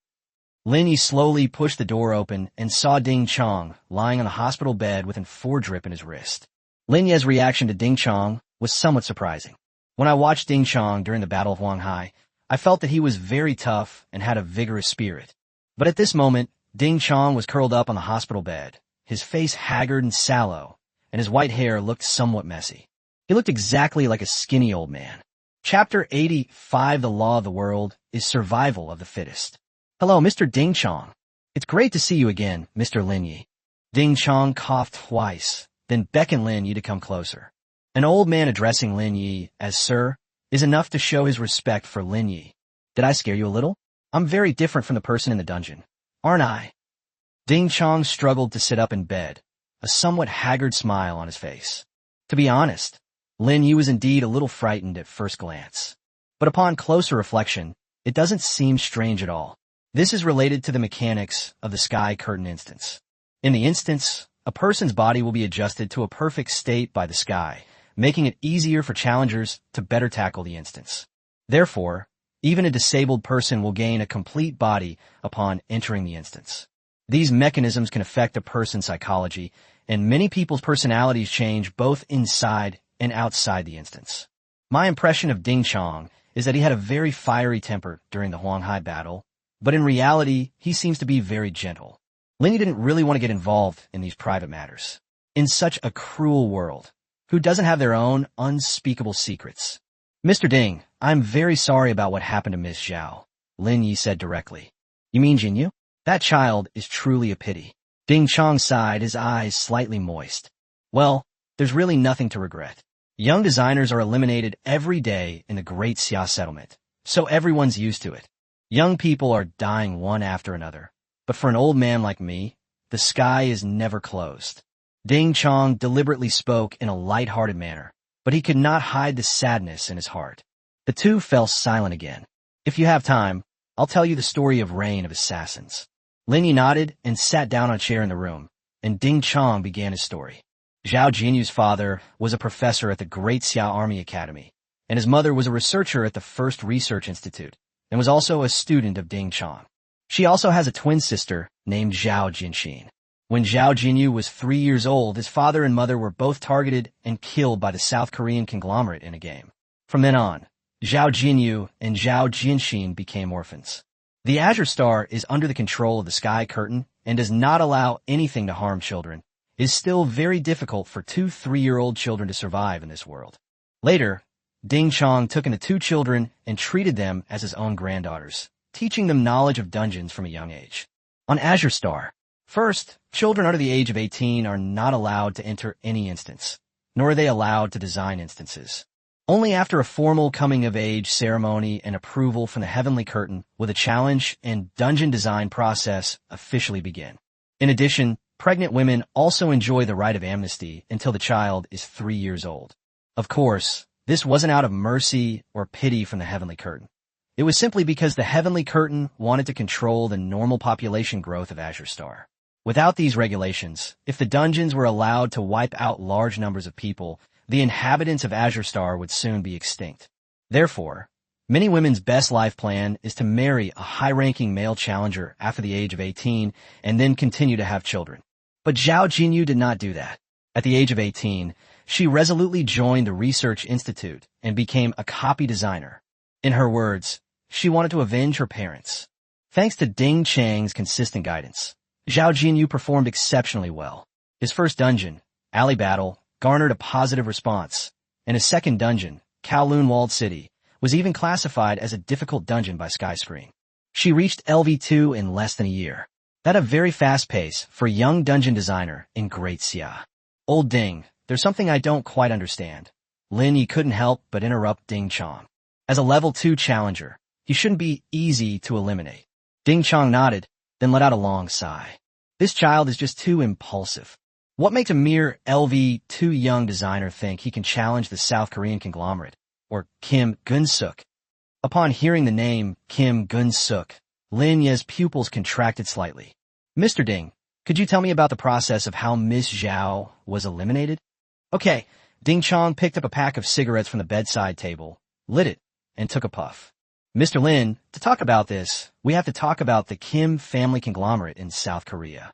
A: Lin Ye slowly pushed the door open and saw Ding Chang lying on the hospital bed with an 4 drip in his wrist. Lin Ye's reaction to Ding Chang was somewhat surprising. When I watched Ding Chang during the Battle of Huanghai, I felt that he was very tough and had a vigorous spirit. But at this moment, Ding Chang was curled up on the hospital bed, his face haggard and sallow, and his white hair looked somewhat messy. He looked exactly like a skinny old man. Chapter 85 The Law of the World is Survival of the Fittest. "Hello, Mr. Ding Chang. It's great to see you again, Mr. Lin Ye." Ding Chang coughed twice, then beckoned Lin Ye to come closer. An old man addressing Lin Ye as Sir is enough to show his respect for Lin Ye. "Did I scare you a little? I'm very different from the person in the dungeon, aren't I?" Ding Chang struggled to sit up in bed, a somewhat haggard smile on his face. To be honest, Lin Ye was indeed a little frightened at first glance. But upon closer reflection, it doesn't seem strange at all. This is related to the mechanics of the sky curtain instance. In the instance, a person's body will be adjusted to a perfect state by the sky, making it easier for challengers to better tackle the instance. Therefore, even a disabled person will gain a complete body upon entering the instance. These mechanisms can affect a person's psychology, and many people's personalities change both inside and outside the instance. My impression of Ding Chong is that he had a very fiery temper during the Huanghai battle, but in reality, he seems to be very gentle. Lin Ye didn't really want to get involved in these private matters. In such a cruel world, who doesn't have their own unspeakable secrets? Mr. Ding, I'm very sorry about what happened to Miss Zhao, Lin Ye said directly. You mean Jinyu? That child is truly a pity. Ding Chong sighed, his eyes slightly moist. Well, there's really nothing to regret. Young designers are eliminated every day in the Great Xia settlement, so everyone's used to it. Young people are dying one after another, but for an old man like me, the sky is never closed. Ding Chong deliberately spoke in a light-hearted manner, but he could not hide the sadness in his heart. The two fell silent again. If you have time, I'll tell you the story of Reign of Assassins. Lin Ye nodded and sat down on a chair in the room, and Ding Chong began his story. Zhao Jinyu's father was a professor at the Great Xia Army Academy, and his mother was a researcher at the First Research Institute, and was also a student of Ding Chong. She also has a twin sister named Zhao Jinxin. When Zhao Jinyu was 3 years old, his father and mother were both targeted and killed by the South Korean conglomerate in a game. From then on, Zhao Jinyu and Zhao Jinxin became orphans. The Azure Star is under the control of the Sky Curtain and does not allow anything to harm children. It is still very difficult for 2 3-year-old children to survive in this world. Later, Ding Chong took in the 2 children and treated them as his own granddaughters, teaching them knowledge of dungeons from a young age. On Azure Star, first, children under the age of 18 are not allowed to enter any instance, nor are they allowed to design instances. Only after a formal coming-of-age ceremony and approval from the Heavenly Curtain will the challenge and dungeon design process officially begin. In addition, pregnant women also enjoy the right of amnesty until the child is 3 years old. Of course, this wasn't out of mercy or pity from the Heavenly Curtain. It was simply because the Heavenly Curtain wanted to control the normal population growth of Azure Star. Without these regulations, if the dungeons were allowed to wipe out large numbers of people, the inhabitants of Azure Star would soon be extinct. Therefore, many women's best life plan is to marry a high-ranking male challenger after the age of 18 and then continue to have children. But Zhao Jinyu did not do that. At the age of 18, she resolutely joined the Research Institute and became a copy designer. In her words, she wanted to avenge her parents. Thanks to Ding Chang's consistent guidance, Zhao Jinyu performed exceptionally well. His first dungeon, Alley Battle, garnered a positive response, and his second dungeon, Kowloon Walled City, was even classified as a difficult dungeon by Skyscreen. She reached LV2 in less than a year. That's a very fast pace for a young dungeon designer in Great Xia. Old Ding, there's something I don't quite understand. Lin Ye couldn't help but interrupt Ding Chong. As a level 2 challenger, he shouldn't be easy to eliminate. Ding Chong nodded, then let out a long sigh. This child is just too impulsive. What makes a mere LV2 young designer think he can challenge the South Korean conglomerate, or Kim Gun-suk? Upon hearing the name Kim Gun-suk, Lin Ye's pupils contracted slightly. Mr. Ding, could you tell me about the process of how Miss Zhao was eliminated? Okay, Ding Chong picked up a pack of cigarettes from the bedside table, lit it, and took a puff. Mr. Lin, to talk about this, we have to talk about the Kim family conglomerate in South Korea.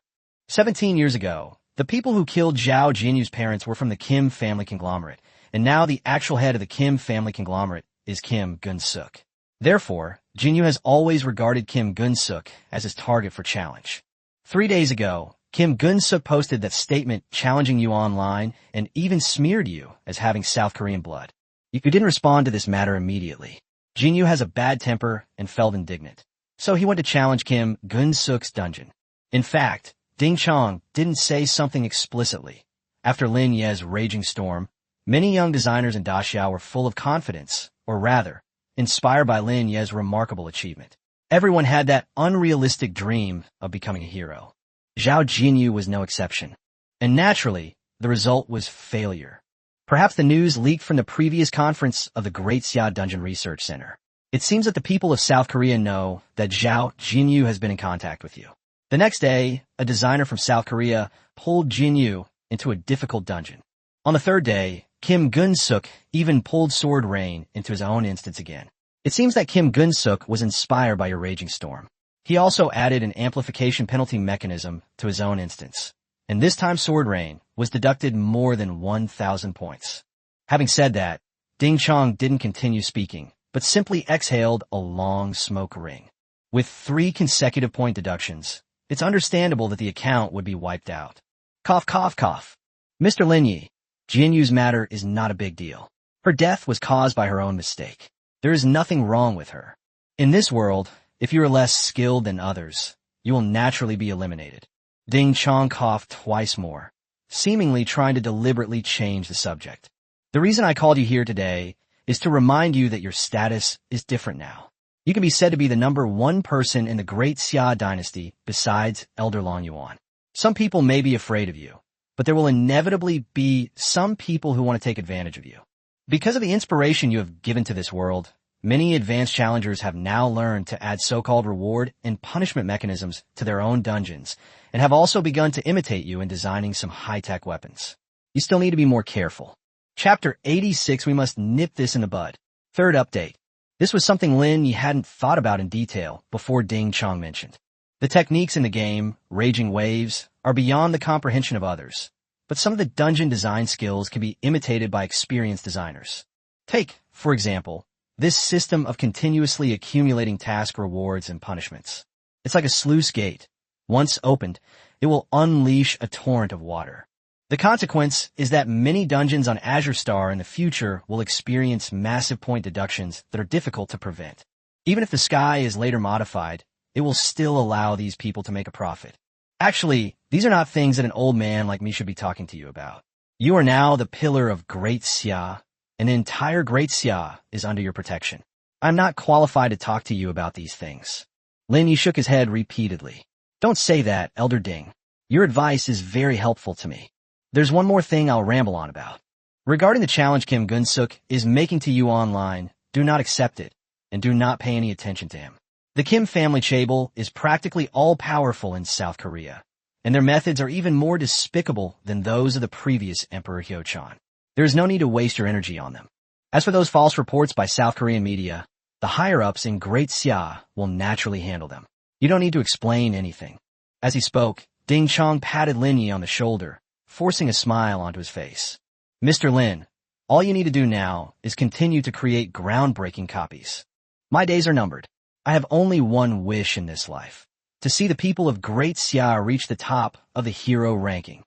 A: 17 years ago, the people who killed Zhao Jinyu's parents were from the Kim family conglomerate, and now the actual head of the Kim family conglomerate is Kim Gun-suk. Therefore, Jinyu has always regarded Kim Gun-suk as his target for challenge. 3 days ago, Kim Gun-suk posted that statement challenging you online and even smeared you as having South Korean blood. You didn't respond to this matter immediately. Jinyu has a bad temper and felt indignant, so he went to challenge Kim Gun-suk's dungeon. In fact, Ding Chong didn't say something explicitly. After Lin Ye's raging storm, many young designers in Daxiao were full of confidence, or rather, inspired by Lin Ye's remarkable achievement. Everyone had that unrealistic dream of becoming a hero. Zhao Jinyu was no exception. And naturally, the result was failure. Perhaps the news leaked from the previous conference of the Great Xia Dungeon Research Center. It seems that the people of South Korea know that Zhao Jinyu has been in contact with you. The next day, a designer from South Korea pulled Jinyu into a difficult dungeon. On the third day, Kim Gun-suk even pulled Sword Rain into his own instance again. It seems that Kim Gun-suk was inspired by your raging storm. He also added an amplification penalty mechanism to his own instance, and this time Sword Rain was deducted more than 1,000 points. Having said that, Ding Chong didn't continue speaking, but simply exhaled a long smoke ring. With 3 consecutive point deductions, it's understandable that the account would be wiped out. Cough, cough, cough. Mr. Lin Ye, Jianyu's matter is not a big deal. Her death was caused by her own mistake. There is nothing wrong with her. In this world, if you are less skilled than others, you will naturally be eliminated. Ding Chong coughed twice more, seemingly trying to deliberately change the subject. The reason I called you here today is to remind you that your status is different now. You can be said to be the #1 person in the Great Xia dynasty besides Elder Long Yuan. Some people may be afraid of you, but there will inevitably be some people who want to take advantage of you. Because of the inspiration you have given to this world, many advanced challengers have now learned to add so-called reward and punishment mechanisms to their own dungeons and have also begun to imitate you in designing some high-tech weapons. You still need to be more careful. Chapter 86, we must nip this in the bud. Third update. This was something Lin Ye hadn't thought about in detail before Ding Chong mentioned. The techniques in the game, Raging Waves, are beyond the comprehension of others, but some of the dungeon design skills can be imitated by experienced designers. Take, for example, this system of continuously accumulating task rewards and punishments. It's like a sluice gate. Once opened, it will unleash a torrent of water. The consequence is that many dungeons on Azure Star in the future will experience massive point deductions that are difficult to prevent. Even if the sky is later modified, it will still allow these people to make a profit. Actually, these are not things that an old man like me should be talking to you about. You are now the pillar of Great Xia, and the entire Great Xia is under your protection. I'm not qualified to talk to you about these things. Lin Ye shook his head repeatedly. Don't say that, Elder Ding. Your advice is very helpful to me. There's one more thing I'll ramble on about. Regarding the challenge Kim Gun-suk is making to you online, do not accept it, and do not pay any attention to him. The Kim family chaebol is practically all-powerful in South Korea, and their methods are even more despicable than those of the previous Emperor Hyo-chan. There is no need to waste your energy on them. As for those false reports by South Korean media, the higher-ups in Great Xia will naturally handle them. You don't need to explain anything. As he spoke, Ding Chong patted Lin Ye on the shoulder, forcing a smile onto his face. Mr. Lin, all you need to do now is continue to create groundbreaking copies. My days are numbered. I have only one wish in this life, to see the people of Great Xia reach the top of the hero ranking.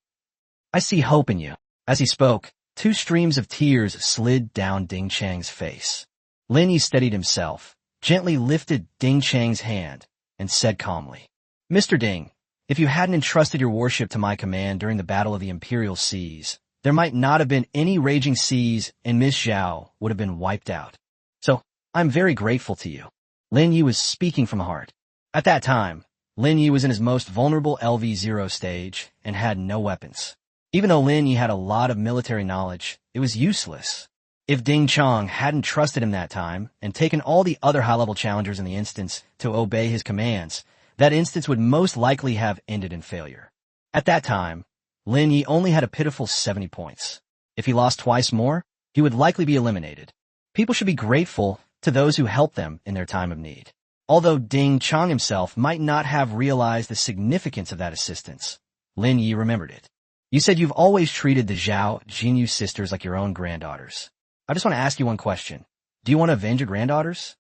A: I see hope in you. As he spoke, 2 streams of tears slid down Ding Chang's face. Lin Ye steadied himself, gently lifted Ding Chang's hand, and said calmly, Mr. Ding, if you hadn't entrusted your warship to my command during the Battle of the Imperial Seas, there might not have been any raging seas and Miss Zhao would have been wiped out. So, I'm very grateful to you. Lin Ye was speaking from the heart. At that time, Lin Ye was in his most vulnerable LV0 stage and had no weapons. Even though Lin Ye had a lot of military knowledge, it was useless. If Ding Chong hadn't trusted him that time and taken all the other high-level challengers in the instance to obey his commands, that instance would most likely have ended in failure. At that time, Lin Ye only had a pitiful 70 points. If he lost twice more, he would likely be eliminated. People should be grateful to those who helped them in their time of need. Although Ding Chong himself might not have realized the significance of that assistance, Lin Ye remembered it. You said you've always treated the Zhao Jinyu sisters like your own granddaughters. I just want to ask you one question. Do you want to avenge your granddaughters?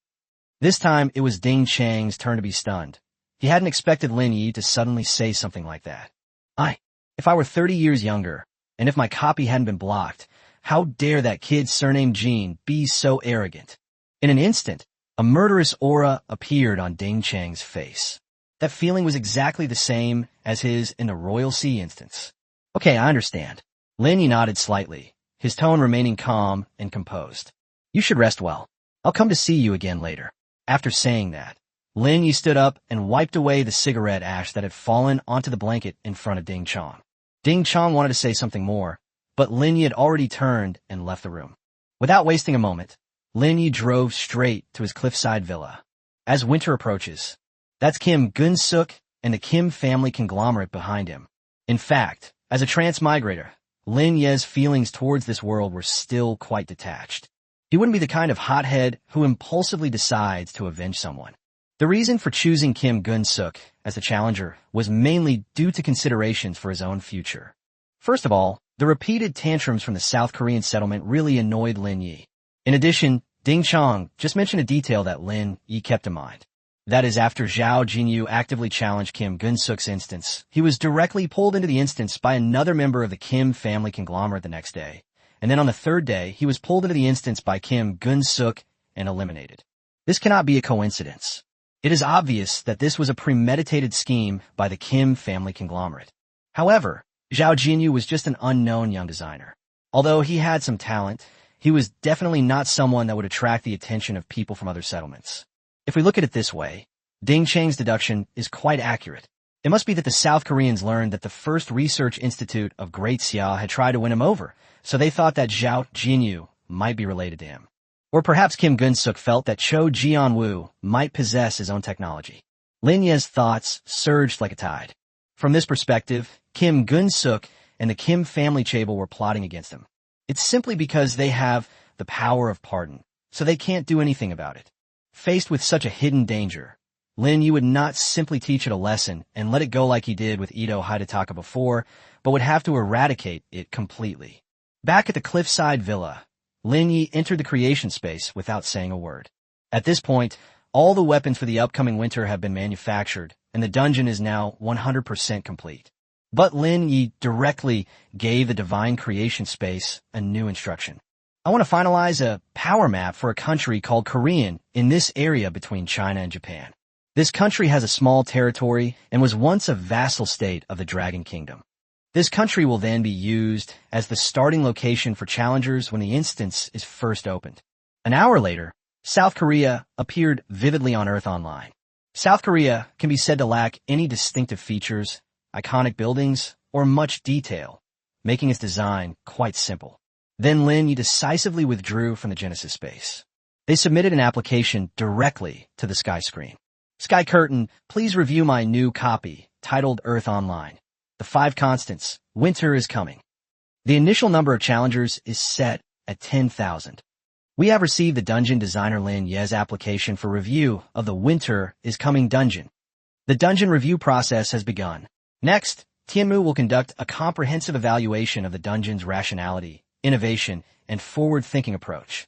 A: This time, it was Ding Chang's turn to be stunned. He hadn't expected Lin Ye to suddenly say something like that. If I were 30 years younger, and if my copy hadn't been blocked, how dare that kid surnamed Jean be so arrogant? In an instant, a murderous aura appeared on Ding Chang's face. That feeling was exactly the same as his in the Royal Sea instance. Okay, I understand. Lin Ye nodded slightly, his tone remaining calm and composed. You should rest well. I'll come to see you again later. After saying that, Lin Ye stood up and wiped away the cigarette ash that had fallen onto the blanket in front of Ding Chong. Ding Chong wanted to say something more, but Lin Ye had already turned and left the room. Without wasting a moment, Lin Ye drove straight to his cliffside villa. As winter approaches, that's Kim Gun-suk and the Kim family conglomerate behind him. In fact, as a transmigrator, Lin Ye's feelings towards this world were still quite detached. He wouldn't be the kind of hothead who impulsively decides to avenge someone. The reason for choosing Kim Gun-suk as the challenger was mainly due to considerations for his own future. First of all, the repeated tantrums from the South Korean settlement really annoyed Lin Ye. In addition, Ding Chong just mentioned a detail that Lin Ye kept in mind. That is, after Zhao Jinyu actively challenged Kim Gun-suk's instance, he was directly pulled into the instance by another member of the Kim family conglomerate the next day. And then on the third day, he was pulled into the instance by Kim Gun-suk and eliminated. This cannot be a coincidence. It is obvious that this was a premeditated scheme by the Kim family conglomerate. However, Zhao Jinyu was just an unknown young designer. Although he had some talent, he was definitely not someone that would attract the attention of people from other settlements. If we look at it this way, Ding Chang's deduction is quite accurate. It must be that the South Koreans learned that the first research institute of Great Xia had tried to win him over, so they thought that Zhao Jinyu might be related to him. Or perhaps Kim Gun-suk felt that Cho Jianwu might possess his own technology. Lin Ye's thoughts surged like a tide. From this perspective, Kim Gun-suk and the Kim family chaebol were plotting against him. It's simply because they have the power of pardon, so they can't do anything about it. Faced with such a hidden danger, Lin Ye would not simply teach it a lesson and let it go like he did with Ito Hidetaka before, but would have to eradicate it completely. Back at the cliffside villa, Lin Ye entered the creation space without saying a word. At this point, all the weapons for the upcoming winter have been manufactured, and the dungeon is now 100% complete. But Lin Ye directly gave the divine creation space a new instruction. I want to finalize a power map for a country called Korean in this area between China and Japan. This country has a small territory and was once a vassal state of the Dragon Kingdom. This country will then be used as the starting location for challengers when the instance is first opened. An hour later, South Korea appeared vividly on Earth Online. South Korea can be said to lack any distinctive features, iconic buildings, or much detail, making its design quite simple. Then Lin Ye decisively withdrew from the Genesis space. They submitted an application directly to the Sky screen. Sky Curtain, please review my new copy, titled Earth Online. The 5 constants, winter is coming. The initial number of challengers is set at 10,000. We have received the dungeon designer Lin Ye's application for review of the Winter is Coming dungeon. The dungeon review process has begun. Next, Tianmu will conduct a comprehensive evaluation of the dungeon's rationality, innovation, and forward-thinking approach.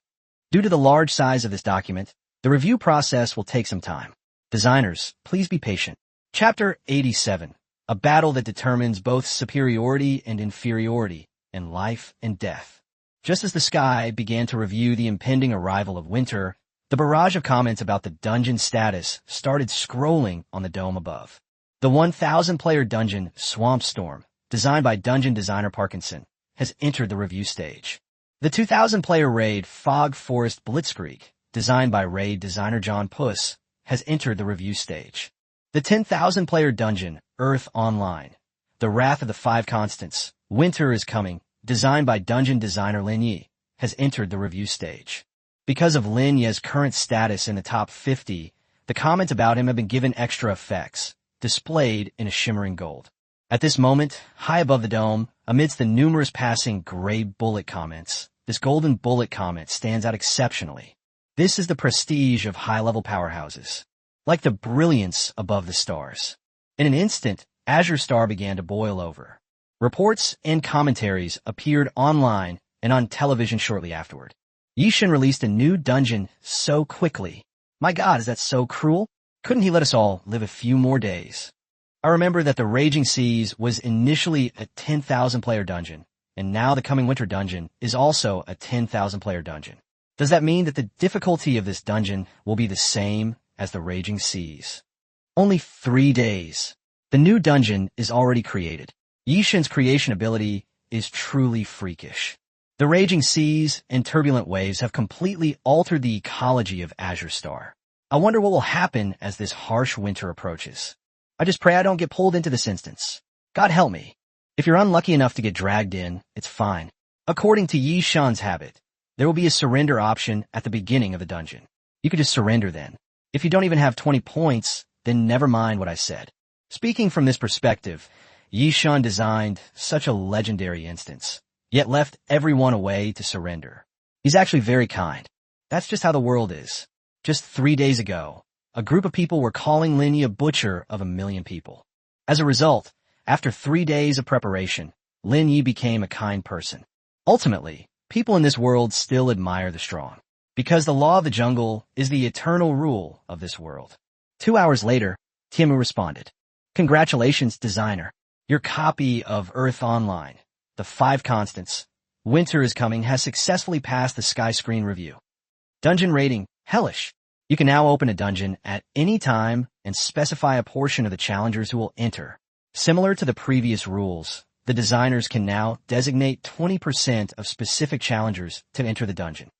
A: Due to the large size of this document, the review process will take some time. Designers, please be patient. Chapter 87. A battle that determines both superiority and inferiority in life and death. Just as the Sky began to review the impending arrival of winter, the barrage of comments about the dungeon status started scrolling on the dome above. The 1,000-player dungeon Swamp Storm, designed by dungeon designer Parkinson, has entered the review stage. The 2,000-player raid Fog Forest Blitzkrieg, designed by raid designer John Puss, has entered the review stage. The 10,000-player dungeon Earth Online, the Wrath of the 5 Constants, Winter is Coming, designed by dungeon designer Lin Ye, has entered the review stage. Because of Lin Ye's current status in the top 50, the comments about him have been given extra effects, displayed in a shimmering gold. At this moment, high above the dome, amidst the numerous passing gray bullet comments, this golden bullet comment stands out exceptionally. This is the prestige of high-level powerhouses, like the brilliance above the stars. In an instant, Azure Star began to boil over. Reports and commentaries appeared online and on television shortly afterward. Yishin released a new dungeon so quickly. My God, is that so cruel? Couldn't he let us all live a few more days? I remember that the Raging Seas was initially a 10,000-player dungeon, and now the coming winter dungeon is also a 10,000-player dungeon. Does that mean that the difficulty of this dungeon will be the same as the Raging Seas? Only 3 days. The new dungeon is already created. Yishin's creation ability is truly freakish. The Raging Seas and turbulent waves have completely altered the ecology of Azure Star. I wonder what will happen as this harsh winter approaches. I just pray I don't get pulled into this instance. God help me. If you're unlucky enough to get dragged in, it's fine. According to Yishan's habit, there will be a surrender option at the beginning of the dungeon. You could just surrender then. If you don't even have 20 points, then never mind what I said. Speaking from this perspective, Yishan designed such a legendary instance, yet left everyone away to surrender. He's actually very kind. That's just how the world is. Just 3 days ago, a group of people were calling Lin Ye a butcher of 1,000,000 people. As a result, after 3 days of preparation, Lin Ye became a kind person. Ultimately, people in this world still admire the strong, because the law of the jungle is the eternal rule of this world. 2 hours later, Tiemu responded, "Congratulations, designer. Your copy of Earth Online, the 5 Constants, Winter is Coming, has successfully passed the Sky Screen review. Dungeon rating, hellish. You can now open a dungeon at any time and specify a portion of the challengers who will enter. Similar to the previous rules, the designers can now designate 20% of specific challengers to enter the dungeon.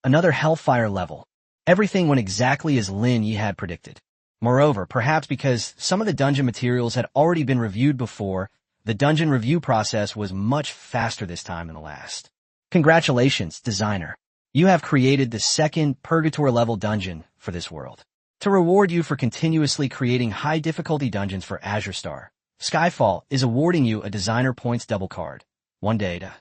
A: Another Hellfire level. Everything went exactly as Lin Ye had predicted. Moreover, perhaps because some of the dungeon materials had already been reviewed before, the dungeon review process was much faster this time than the last. Congratulations, designer. You have created the second Purgatory-level dungeon for this world. To reward you for continuously creating high-difficulty dungeons for Azure Star, Skyfall is awarding you a Designer Points Double card. 1 data.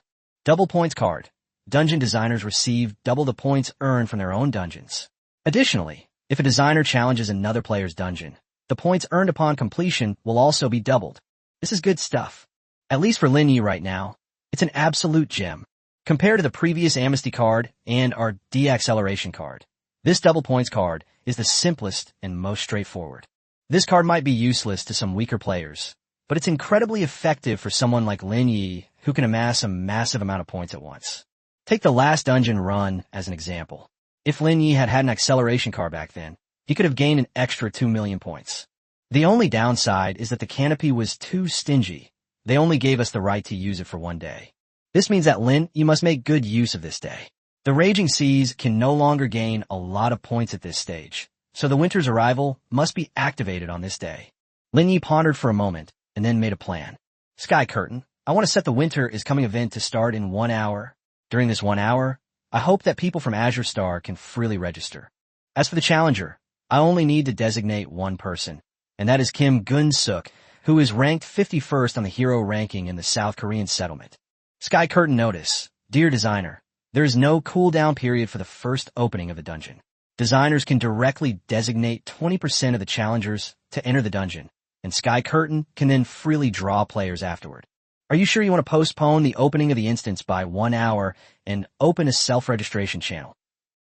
A: Double Points card. Dungeon designers receive double the points earned from their own dungeons. Additionally, if a designer challenges another player's dungeon, the points earned upon completion will also be doubled. This is good stuff. At least for Lin Ye right now, it's an absolute gem. Compared to the previous Amnesty card and our De-Acceleration card, this double points card is the simplest and most straightforward. This card might be useless to some weaker players, but it's incredibly effective for someone like Lin Ye who can amass a massive amount of points at once. Take the last dungeon run as an example. If Lin Ye had had an acceleration card back then, he could have gained an extra 2,000,000 points. The only downside is that the canopy was too stingy. They only gave us the right to use it for 1 day. This means that Lin, you must make good use of this day. The Raging Seas can no longer gain a lot of points at this stage, so the Winter's Arrival must be activated on this day. Lin Ye pondered for a moment and then made a plan. Sky Curtain, I want to set the Winter is Coming event to start in 1 hour. During this 1 hour, I hope that people from Azure Star can freely register. As for the challenger, I only need to designate one person, and that is Kim Gun-suk, who is ranked 51st on the hero ranking in the South Korean settlement. Sky Curtain notice. Dear designer, there is no cooldown period for the first opening of the dungeon. Designers can directly designate 20% of the challengers to enter the dungeon, and Sky Curtain can then freely draw players afterward. Are you sure you want to postpone the opening of the instance by 1 hour and open a self-registration channel?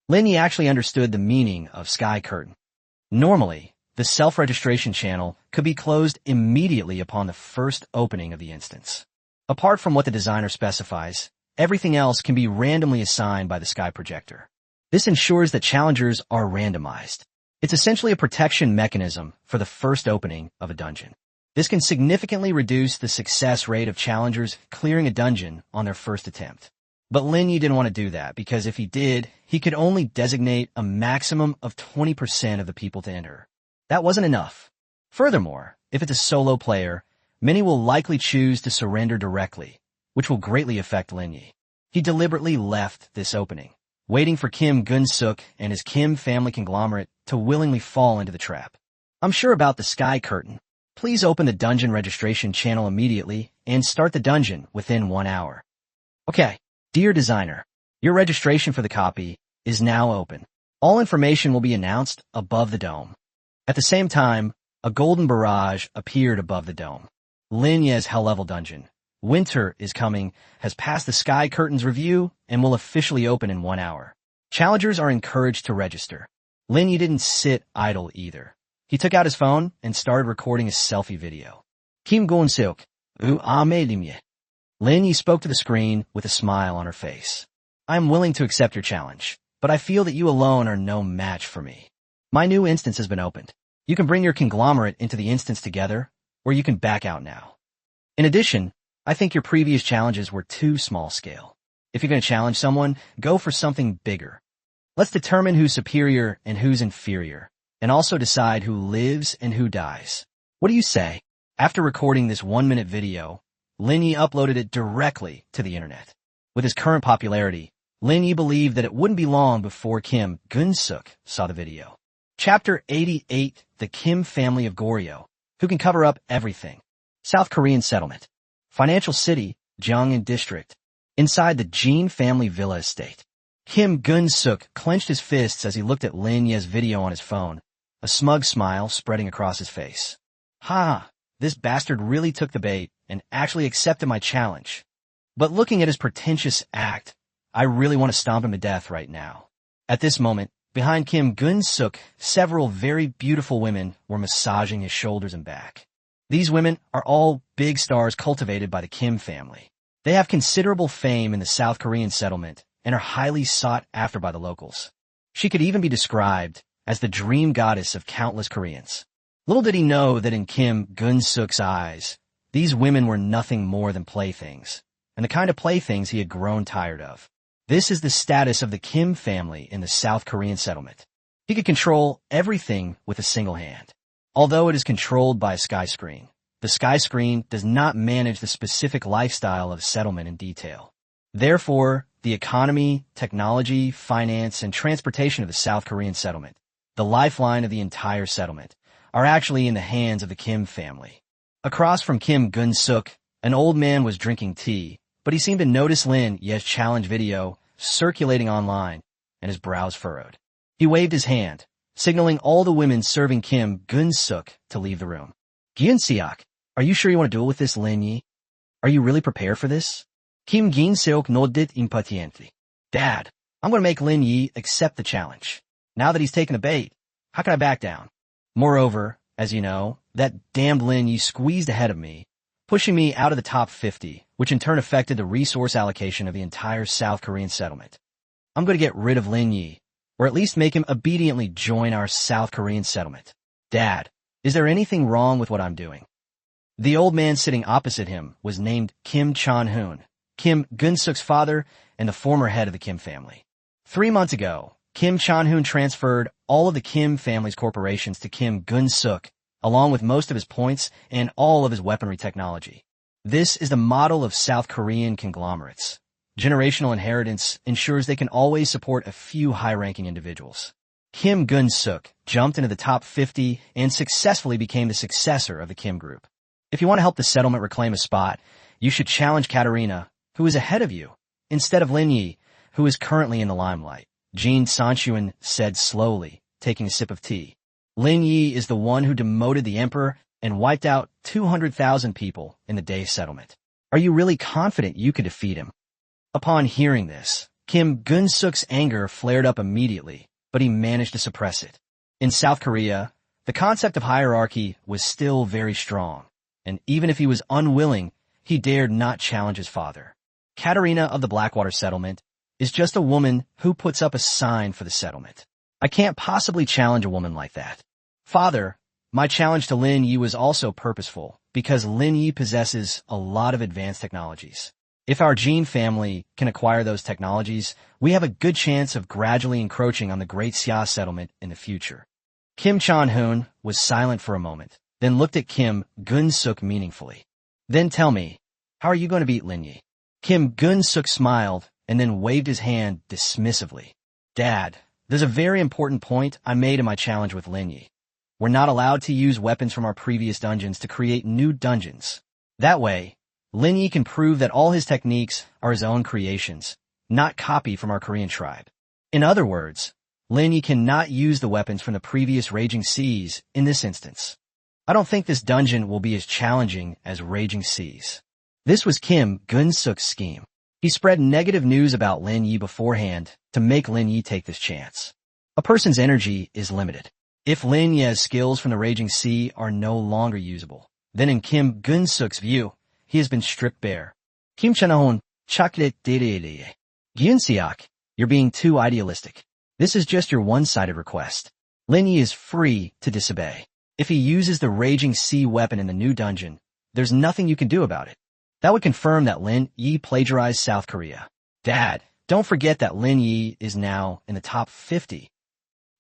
A: Lin Ye actually understood the meaning of Sky Curtain. Normally, the self-registration channel could be closed immediately upon the first opening of the instance. Apart from what the designer specifies, everything else can be randomly assigned by the Sky Projector. This ensures that challengers are randomized. It's essentially a protection mechanism for the first opening of a dungeon. This can significantly reduce the success rate of challengers clearing a dungeon on their first attempt. But Lin Ye didn't want to do that because if he did, he could only designate a maximum of 20% of the people to enter. That wasn't enough. Furthermore, if it's a solo player, many will likely choose to surrender directly, which will greatly affect Lin Ye. He deliberately left this opening, waiting for Kim Gun-suk and his Kim family conglomerate to willingly fall into the trap. I'm sure about the Sky Curtain. Please open the dungeon registration channel immediately and start the dungeon within 1 hour. Okay, dear designer, your registration for the copy is now open. All information will be announced above the dome. At the same time, a golden barrage appeared above the dome. Lin Ye's Hell-level dungeon, Winter is Coming, has passed the Sky Curtain's review and will officially open in 1 hour. Challengers are encouraged to register. Lin Ye didn't sit idle either. He took out his phone and started recording a selfie video. Kim Gun-suk, Lim Ye. Lin Ye spoke to the screen with a smile on her face. I am willing to accept your challenge, but I feel that you alone are no match for me. My new instance has been opened. You can bring your conglomerate into the instance together, or you can back out now. In addition, I think your previous challenges were too small scale. If you're going to challenge someone, go for something bigger. Let's determine who's superior and who's inferior, and also decide who lives and who dies. What do you say? After recording this 1-minute video, Lin Ye uploaded it directly to the internet. With his current popularity, Lin Ye believed that it wouldn't be long before Kim Gun-suk saw the video. Chapter 88, The Kim Family of Goryeo, who can cover up everything. South Korean settlement. Financial city, Jeongin district. Inside the Jean family villa estate. Kim Gun-suk clenched his fists as he looked at Lin Ye's video on his phone, a smug smile spreading across his face. Ha! This bastard really took the bait and actually accepted my challenge. But looking at his pretentious act, I really want to stomp him to death right now. At this moment, behind Kim Gun-suk, several very beautiful women were massaging his shoulders and back. These women are all big stars cultivated by the Kim family. They have considerable fame in the South Korean settlement and are highly sought after by the locals. She could even be described as the dream goddess of countless Koreans. Little did he know that in Kim Gun-suk's eyes, these women were nothing more than playthings, and the kind of playthings he had grown tired of. This is the status of the Kim family in the South Korean settlement. He could control everything with a single hand. Although it is controlled by a sky screen, the sky screen does not manage the specific lifestyle of settlement in detail. Therefore, the economy, technology, finance, and transportation of the South Korean settlement, the lifeline of the entire settlement, are actually in the hands of the Kim family. Across from Kim Gun-suk, an old man was drinking tea, but he seemed to notice Lin Ye's challenge video circulating online, and his brows furrowed. He waved his hand, signaling all the women serving Kim Gun-suk to leave the room. Gyun-seok, are you sure you want to duel with this Lin Ye? Are you really prepared for this? Kim Gyun-seok nodded impatiently. Dad, I'm going to make Lin Ye accept the challenge. Now that he's taken the bait, how can I back down? Moreover, as you know, that damned Lin Ye squeezed ahead of me, pushing me out of the top 50, which in turn affected the resource allocation of the entire South Korean settlement. I'm going to get rid of Lin Ye, or at least make him obediently join our South Korean settlement. Dad, is there anything wrong with what I'm doing? The old man sitting opposite him was named Kim Chan-hoon, Kim Gun-suk's father and the former head of the Kim family. 3 months ago, Kim Chan-hoon transferred all of the Kim family's corporations to Kim Gun-suk, along with most of his points and all of his weaponry technology. This is the model of South Korean conglomerates. Generational inheritance ensures they can always support a few high-ranking individuals. Kim Gun-suk jumped into the top 50 and successfully became the successor of the Kim group. If you want to help the settlement reclaim a spot, you should challenge Katarina, who is ahead of you, instead of Lin Ye, who is currently in the limelight. Jean Sanchuan said slowly, taking a sip of tea. Lin Ye is the one who demoted the emperor and wiped out 200,000 people in the Day settlement. Are you really confident you could defeat him? Upon hearing this, Kim Gun-suk's anger flared up immediately, but he managed to suppress it. In South Korea, the concept of hierarchy was still very strong, and even if he was unwilling, he dared not challenge his father. Katarina of the Blackwater settlement is just a woman who puts up a sign for the settlement. I can't possibly challenge a woman like that. Father, my challenge to Lin Ye was also purposeful, because Lin Ye possesses a lot of advanced technologies. If our Jean family can acquire those technologies, we have a good chance of gradually encroaching on the Great Xia settlement in the future. Kim Chan-hoon was silent for a moment, then looked at Kim Gun-suk meaningfully. Then tell me, how are you going to beat Lin Ye? Kim Gun-suk smiled and then waved his hand dismissively. Dad, there's a very important point I made in my challenge with Lin Ye. We're not allowed to use weapons from our previous dungeons to create new dungeons. That way, Lin Ye can prove that all his techniques are his own creations, not copy from our Korean tribe. In other words, Lin Ye cannot use the weapons from the previous Raging Seas in this instance. I don't think this dungeon will be as challenging as Raging Seas. This was Kim Gun-suk's scheme. He spread negative news about Lin Ye beforehand to make Lin Ye take this chance. A person's energy is limited. If Lin Ye's skills from the Raging Sea are no longer usable, then in Kim Gun-suk's view, he has been stripped bare. Kim Chan-hoon, chocolate dede. Gyun-seok, you're being too idealistic. This is just your one-sided request. Lin Ye is free to disobey. If he uses the Raging Sea weapon in the new dungeon, there's nothing you can do about it. That would confirm that Lin Ye plagiarized South Korea. Dad, don't forget that Lin Ye is now in the top 50.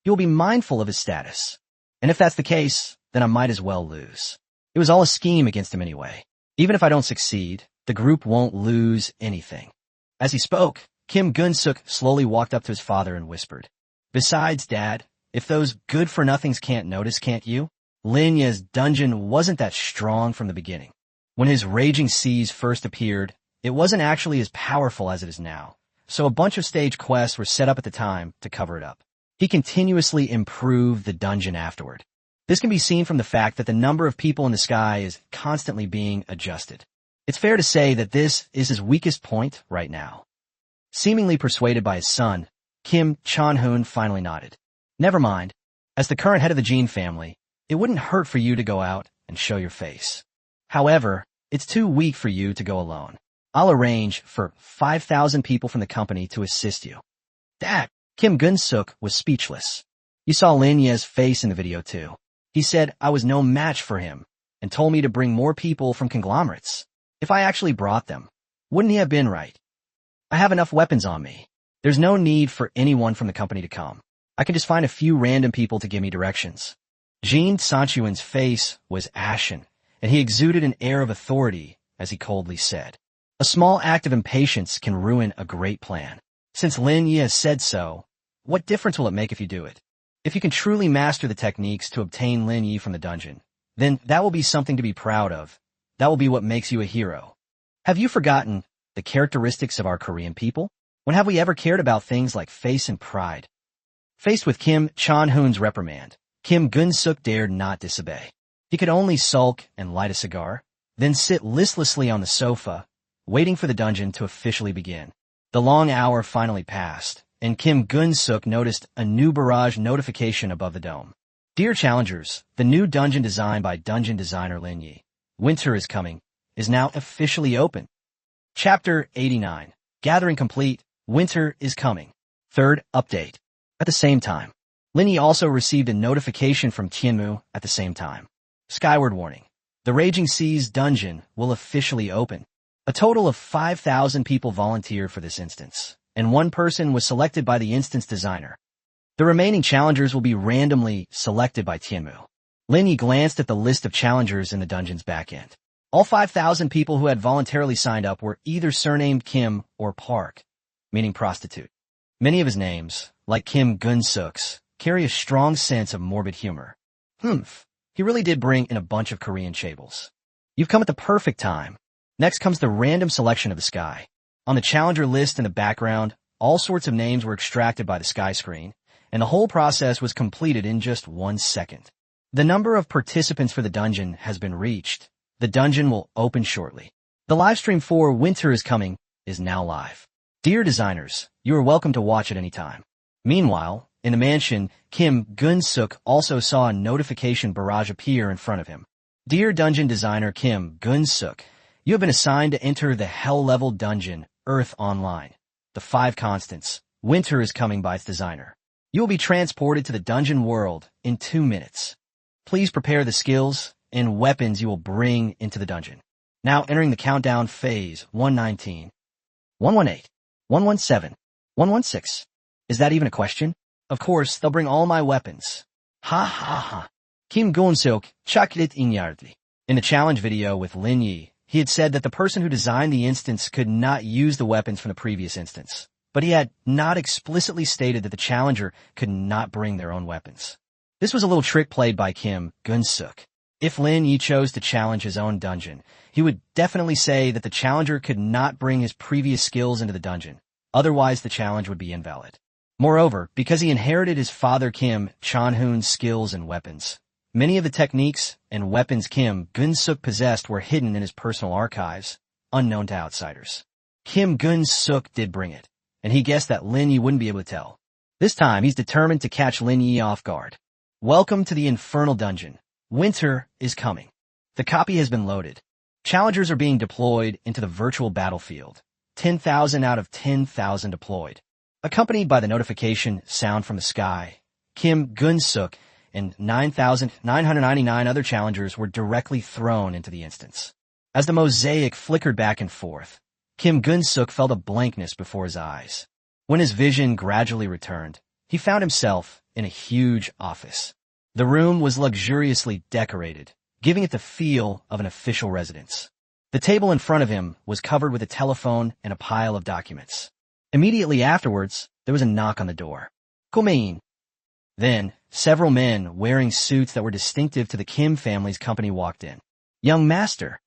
A: You'll be mindful of his status. And if that's the case, then I might as well lose. It was all a scheme against him anyway. Even if I don't succeed, the group won't lose anything. As he spoke, Kim Gun-suk slowly walked up to his father and whispered, Besides, Dad, if those good-for-nothings can't notice, can't you? Lin Ye's dungeon wasn't that strong from the beginning. When his Raging Seas first appeared, it wasn't actually as powerful as it is now, so a bunch of stage quests were set up at the time to cover it up. He continuously improved the dungeon afterward. This can be seen from the fact that the number of people in the sky is constantly being adjusted. It's fair to say that this is his weakest point right now. Seemingly persuaded by his son, Kim Chan-hoon finally nodded. Never mind. As the current head of the Jean family, it wouldn't hurt for you to go out and show your face. However, it's too weak for you to go alone. I'll arrange for 5,000 people from the company to assist you. That, Kim Gun-suk was speechless. You saw Lin Ye's face in the video too. He said I was no match for him and told me to bring more people from conglomerates. If I actually brought them, wouldn't he have been right? I have enough weapons on me. There's no need for anyone from the company to come. I can just find a few random people to give me directions. Jean Sanchuan's face was ashen, and he exuded an air of authority as he coldly said, "A small act of impatience can ruin a great plan. Since Lin Ye has said so, what difference will it make if you do it? If you can truly master the techniques to obtain Lin Ye from the dungeon, then that will be something to be proud of. That will be what makes you a hero. Have you forgotten the characteristics of our Korean people? When have we ever cared about things like face and pride?" Faced with Kim Chan-hoon's reprimand, Kim Gun-suk dared not disobey. He could only sulk and light a cigar, then sit listlessly on the sofa, waiting for the dungeon to officially begin. The long hour finally passed, and Kim Gun-suk noticed a new barrage notification above the dome. Dear challengers, the new dungeon designed by dungeon designer Lin Ye, Winter is Coming, is now officially open. Chapter 89. Gathering complete. Winter is Coming. Third update. At the same time, Lin Ye also received a notification from Tianmu at the same time. Skyward warning. The Raging Seas dungeon will officially open. A total of 5,000 people volunteered for this instance, and one person was selected by the instance designer. The remaining challengers will be randomly selected by Tianmu. Lin Ye glanced at the list of challengers in the dungeon's back end. All 5,000 people who had voluntarily signed up were either surnamed Kim or Park, meaning prostitute. Many of his names, like Kim Gun-suk's, carry a strong sense of morbid humor. He really did bring in a bunch of Korean chaebol. You've come at the perfect time. Next comes the random selection of the sky. On the challenger list in the background, all sorts of names were extracted by the sky screen, and the whole process was completed in just 1 second. The number of participants for the dungeon has been reached. The dungeon will open shortly. The livestream for Winter is Coming is now live. Dear designers, you are welcome to watch at any time. Meanwhile, in the mansion, Kim Gun-suk also saw a notification barrage appear in front of him. Dear dungeon designer Kim Gun-suk, you have been assigned to enter the hell-level dungeon, Earth Online. The 5 constants. Winter is Coming by its designer. You will be transported to the dungeon world in 2 minutes. Please prepare the skills and weapons you will bring into the dungeon. Now entering the countdown phase. 119, 118, 117, 116. Is that even a question? Of course, they'll bring all my weapons. Ha ha ha. Kim Gun-suk, chaklit inyardli. In the challenge video with Lin Ye, he had said that the person who designed the instance could not use the weapons from the previous instance, but he had not explicitly stated that the challenger could not bring their own weapons. This was a little trick played by Kim Gun-suk. If Lin Ye chose to challenge his own dungeon, he would definitely say that the challenger could not bring his previous skills into the dungeon. Otherwise, the challenge would be invalid. Moreover, because he inherited his father Kim Chan-hoon's skills and weapons, many of the techniques and weapons Kim Gun-suk possessed were hidden in his personal archives, unknown to outsiders. Kim Gun-suk did bring it, and he guessed that Lin Ye wouldn't be able to tell. This time, he's determined to catch Lin Ye off guard. Welcome to the Infernal Dungeon. Winter is Coming. The copy has been loaded. Challengers are being deployed into the virtual battlefield. 10,000 out of 10,000 deployed. Accompanied by the notification sound from the sky, Kim Gun-suk and 9,999 other challengers were directly thrown into the instance. As the mosaic flickered back and forth, Kim Gun-suk felt a blankness before his eyes. When his vision gradually returned, he found himself in a huge office. The room was luxuriously decorated, giving it the feel of an official residence. The table in front of him was covered with a telephone and a pile of documents. Immediately afterwards, there was a knock on the door. Come in. Then, several men wearing suits that were distinctive to the Kim family's company walked in. Young master,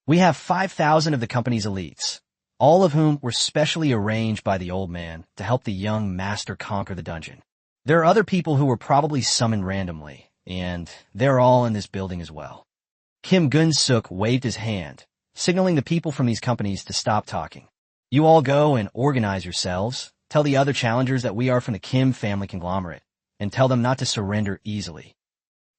A: we have 5,000 of the company's elites, all of whom were specially arranged by the old man to help the young master conquer the dungeon. There are other people who were probably summoned randomly, and they're all in this building as well. Kim Gun-suk waved his hand, signaling the people from these companies to stop talking. You all go and organize yourselves. Tell the other challengers that we are from the Kim family conglomerate, and tell them not to surrender easily.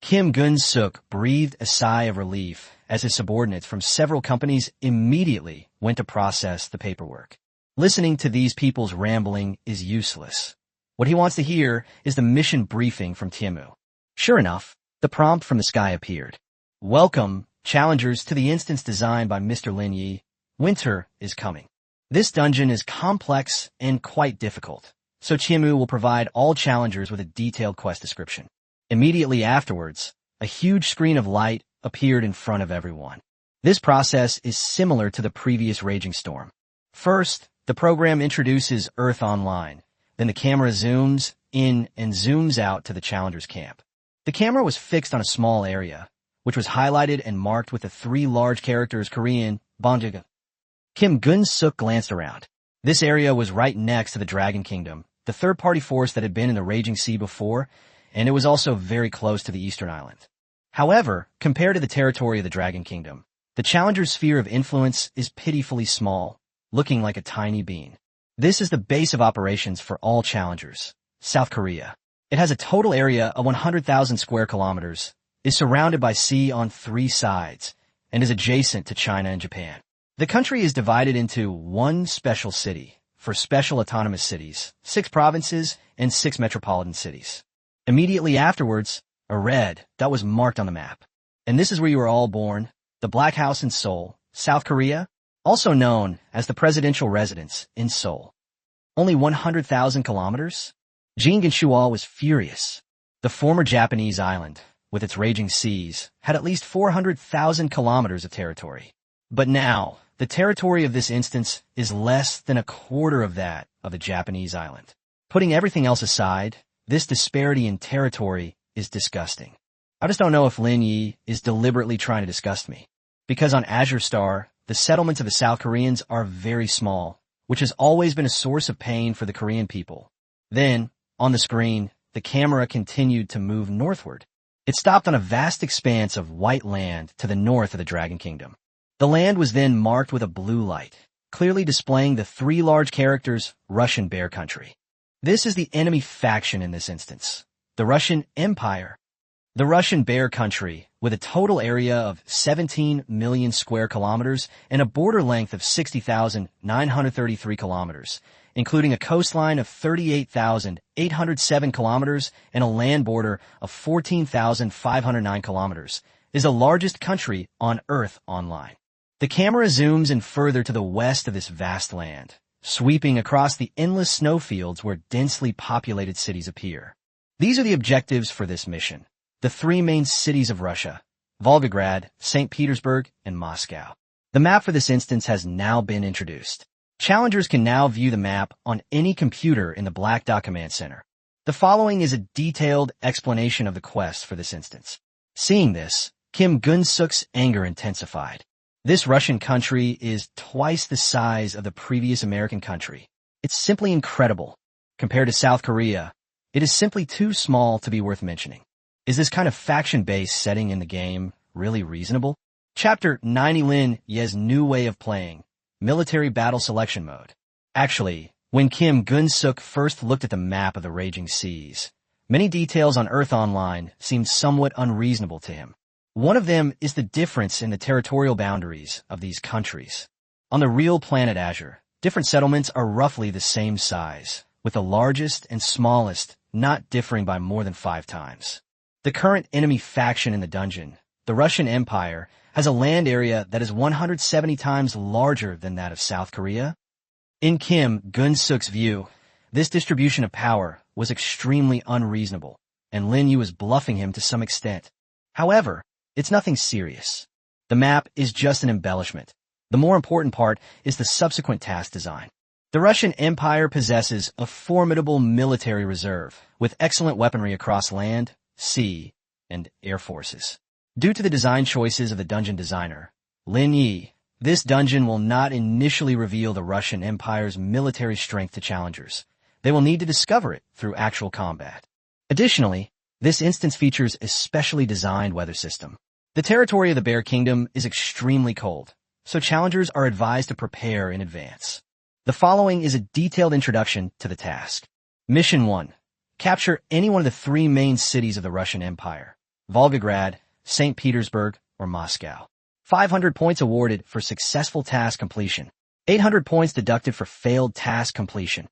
A: Kim Gun-suk breathed a sigh of relief as his subordinates from several companies immediately went to process the paperwork. Listening to these people's rambling is useless. What he wants to hear is the mission briefing from Tiemu. Sure enough, the prompt from the sky appeared. Welcome, challengers, to the instance designed by Mr. Lin Ye. Winter is coming. This dungeon is complex and quite difficult, so Tiemu will provide all challengers with a detailed quest description. Immediately afterwards, a huge screen of light appeared in front of everyone. This process is similar to the previous Raging Storm. First, the program introduces Earth Online. Then the camera zooms in and zooms out to the challenger's camp. The camera was fixed on a small area, which was highlighted and marked with the three large characters Korean, Bonjiga. Kim Gun-suk glanced around. This area was right next to the Dragon Kingdom, the third-party force that had been in the Raging Sea before, and it was also very close to the Eastern Island. However, compared to the territory of the Dragon Kingdom, the challenger's sphere of influence is pitifully small, looking like a tiny bean. This is the base of operations for all challengers, South Korea. It has a total area of 100,000 square kilometers, is surrounded by sea on 3 sides, and is adjacent to China and Japan. The country is divided into 1 special city for special autonomous cities, 6 provinces, and 6 metropolitan cities. Immediately afterwards, a red dot was marked on the map. And this is where you were all born, the Black House in Seoul, South Korea, also known as the presidential residence in Seoul. Only 100,000 kilometers? Jin Genshual was furious. The former Japanese island, with its raging seas, had at least 400,000 kilometers of territory. But now, the territory of this instance is less than a quarter of that of the Japanese island. Putting everything else aside, this disparity in territory is disgusting. I just don't know if Lin Ye is deliberately trying to disgust me. Because on Azure Star, the settlements of the South Koreans are very small, which has always been a source of pain for the Korean people. Then, on the screen, the camera continued to move northward. It stopped on a vast expanse of white land to the north of the Dragon Kingdom. The land was then marked with a blue light, clearly displaying the 3 large characters Russian Bear Country. This is the enemy faction in this instance, the Russian Empire. The Russian Bear Country, with a total area of 17 million square kilometers and a border length of 60,933 kilometers, including a coastline of 38,807 kilometers and a land border of 14,509 kilometers, is the largest country on Earth Online. The camera zooms in further to the west of this vast land, sweeping across the endless snowfields where densely populated cities appear. These are the objectives for this mission. The 3 main cities of Russia, Volgograd, St. Petersburg, and Moscow. The map for this instance has now been introduced. Challengers can now view the map on any computer in the Black Dot Command Center. The following is a detailed explanation of the quest for this instance. Seeing this, Kim Gun-suk's anger intensified. This Russian country is twice the size of the previous American country. It's simply incredible. Compared to South Korea, it is simply too small to be worth mentioning. Is this kind of faction-based setting in the game really reasonable? Chapter 90 Lin Ye's new way of playing, military battle selection mode. Actually, when Kim Gun-suk first looked at the map of the Raging Seas, many details on Earth Online seemed somewhat unreasonable to him. One of them is the difference in the territorial boundaries of these countries. On the real planet Azure, different settlements are roughly the same size, with the largest and smallest not differing by more than 5 times. The current enemy faction in the dungeon, the Russian Empire, has a land area that is 170 times larger than that of South Korea. In Kim Gun-suk's view, this distribution of power was extremely unreasonable, and Lin Ye was bluffing him to some extent. However, it's nothing serious. The map is just an embellishment. The more important part is the subsequent task design. The Russian Empire possesses a formidable military reserve, with excellent weaponry across land, sea, and air forces. Due to the design choices of the dungeon designer, Lin Ye, This dungeon will not initially reveal the Russian Empire's military strength to challengers. They will need to discover it through actual combat. Additionally, this instance features a specially designed weather system. The territory of the Bear Kingdom is extremely cold, so challengers are advised to prepare in advance. The following is a detailed introduction to the task. Mission 1. Capture any one of the 3 main cities of the Russian Empire: Volgograd, St. Petersburg, or Moscow. 500 points awarded for successful task completion. 800 points deducted for failed task completion.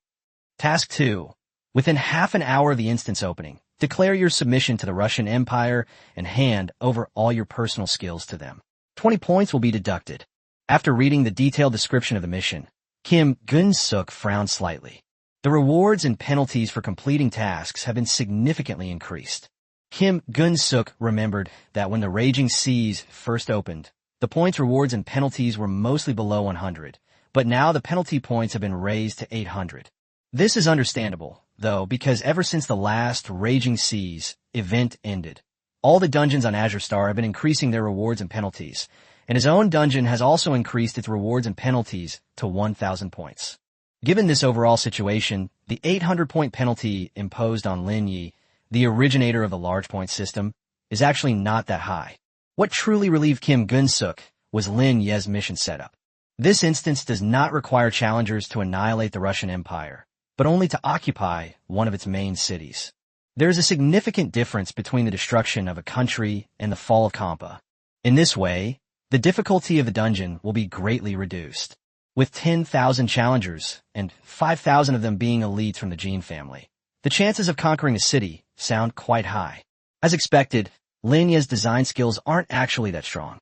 A: Task 2. Within half an hour of the instance opening, declare your submission to the Russian Empire and hand over all your personal skills to them. 20 points will be deducted. After reading the detailed description of the mission, Kim Gun-suk frowned slightly. The rewards and penalties for completing tasks have been significantly increased. Kim Gun-suk remembered that when the Raging Seas first opened, the points, rewards, and penalties were mostly below 100, but now the penalty points have been raised to 800. This is understandable, though, because ever since the last Raging Seas event ended, all the dungeons on Azure Star have been increasing their rewards and penalties, and his own dungeon has also increased its rewards and penalties to 1,000 points. Given this overall situation, the 800-point penalty imposed on Lin Ye, the originator of the large point system, is actually not that high. What truly relieved Kim Gun-suk was Lin Ye's mission setup. This instance does not require challengers to annihilate the Russian Empire, but only to occupy one of its main cities. There is a significant difference between the destruction of a country and the fall of Kampa. In this way, the difficulty of the dungeon will be greatly reduced. With 10,000 challengers, and 5,000 of them being elites from the Jin family, the chances of conquering a city sound quite high. As expected, Lin Ye's design skills aren't actually that strong.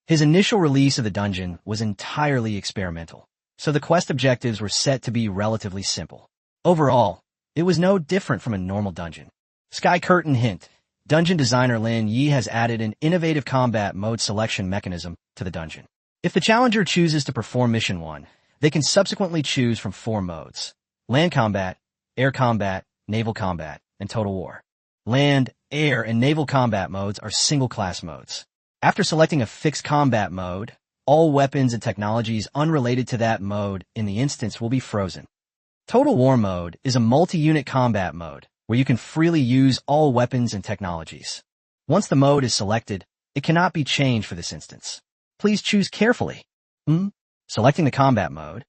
A: His initial release of the dungeon was entirely experimental, so the quest objectives were set to be relatively simple. Overall, it was no different from a normal dungeon. Sky Curtain hint: dungeon designer Lin Ye has added an innovative combat mode selection mechanism to the dungeon. If the challenger chooses to perform Mission 1, they can subsequently choose from 4 modes: land combat, air combat, naval combat, and total war. Land, air, and naval combat modes are single-class modes. After selecting a fixed combat mode, all weapons and technologies unrelated to that mode in the instance will be frozen. Total war mode is a multi-unit combat mode where you can freely use all weapons and technologies. Once the mode is selected, it cannot be changed for this instance. Please choose carefully. Selecting the combat mode.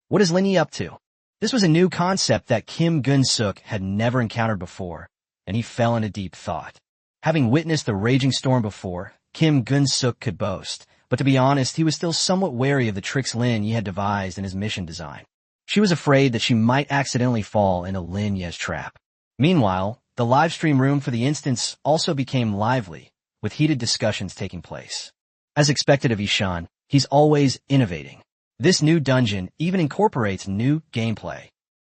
A: What is Lin Ye up to? This was a new concept that Kim Gun-suk had never encountered before, and he fell into deep thought. Having witnessed the raging storm before, Kim Gun-suk could boast, but to be honest, he was still somewhat wary of the tricks Lin Ye had devised in his mission design. She was afraid that she might accidentally fall into Lin Ye's trap. Meanwhile, the livestream room for the instance also became lively, with heated discussions taking place. As expected of Ishan, he's always innovating. This new dungeon even incorporates new gameplay.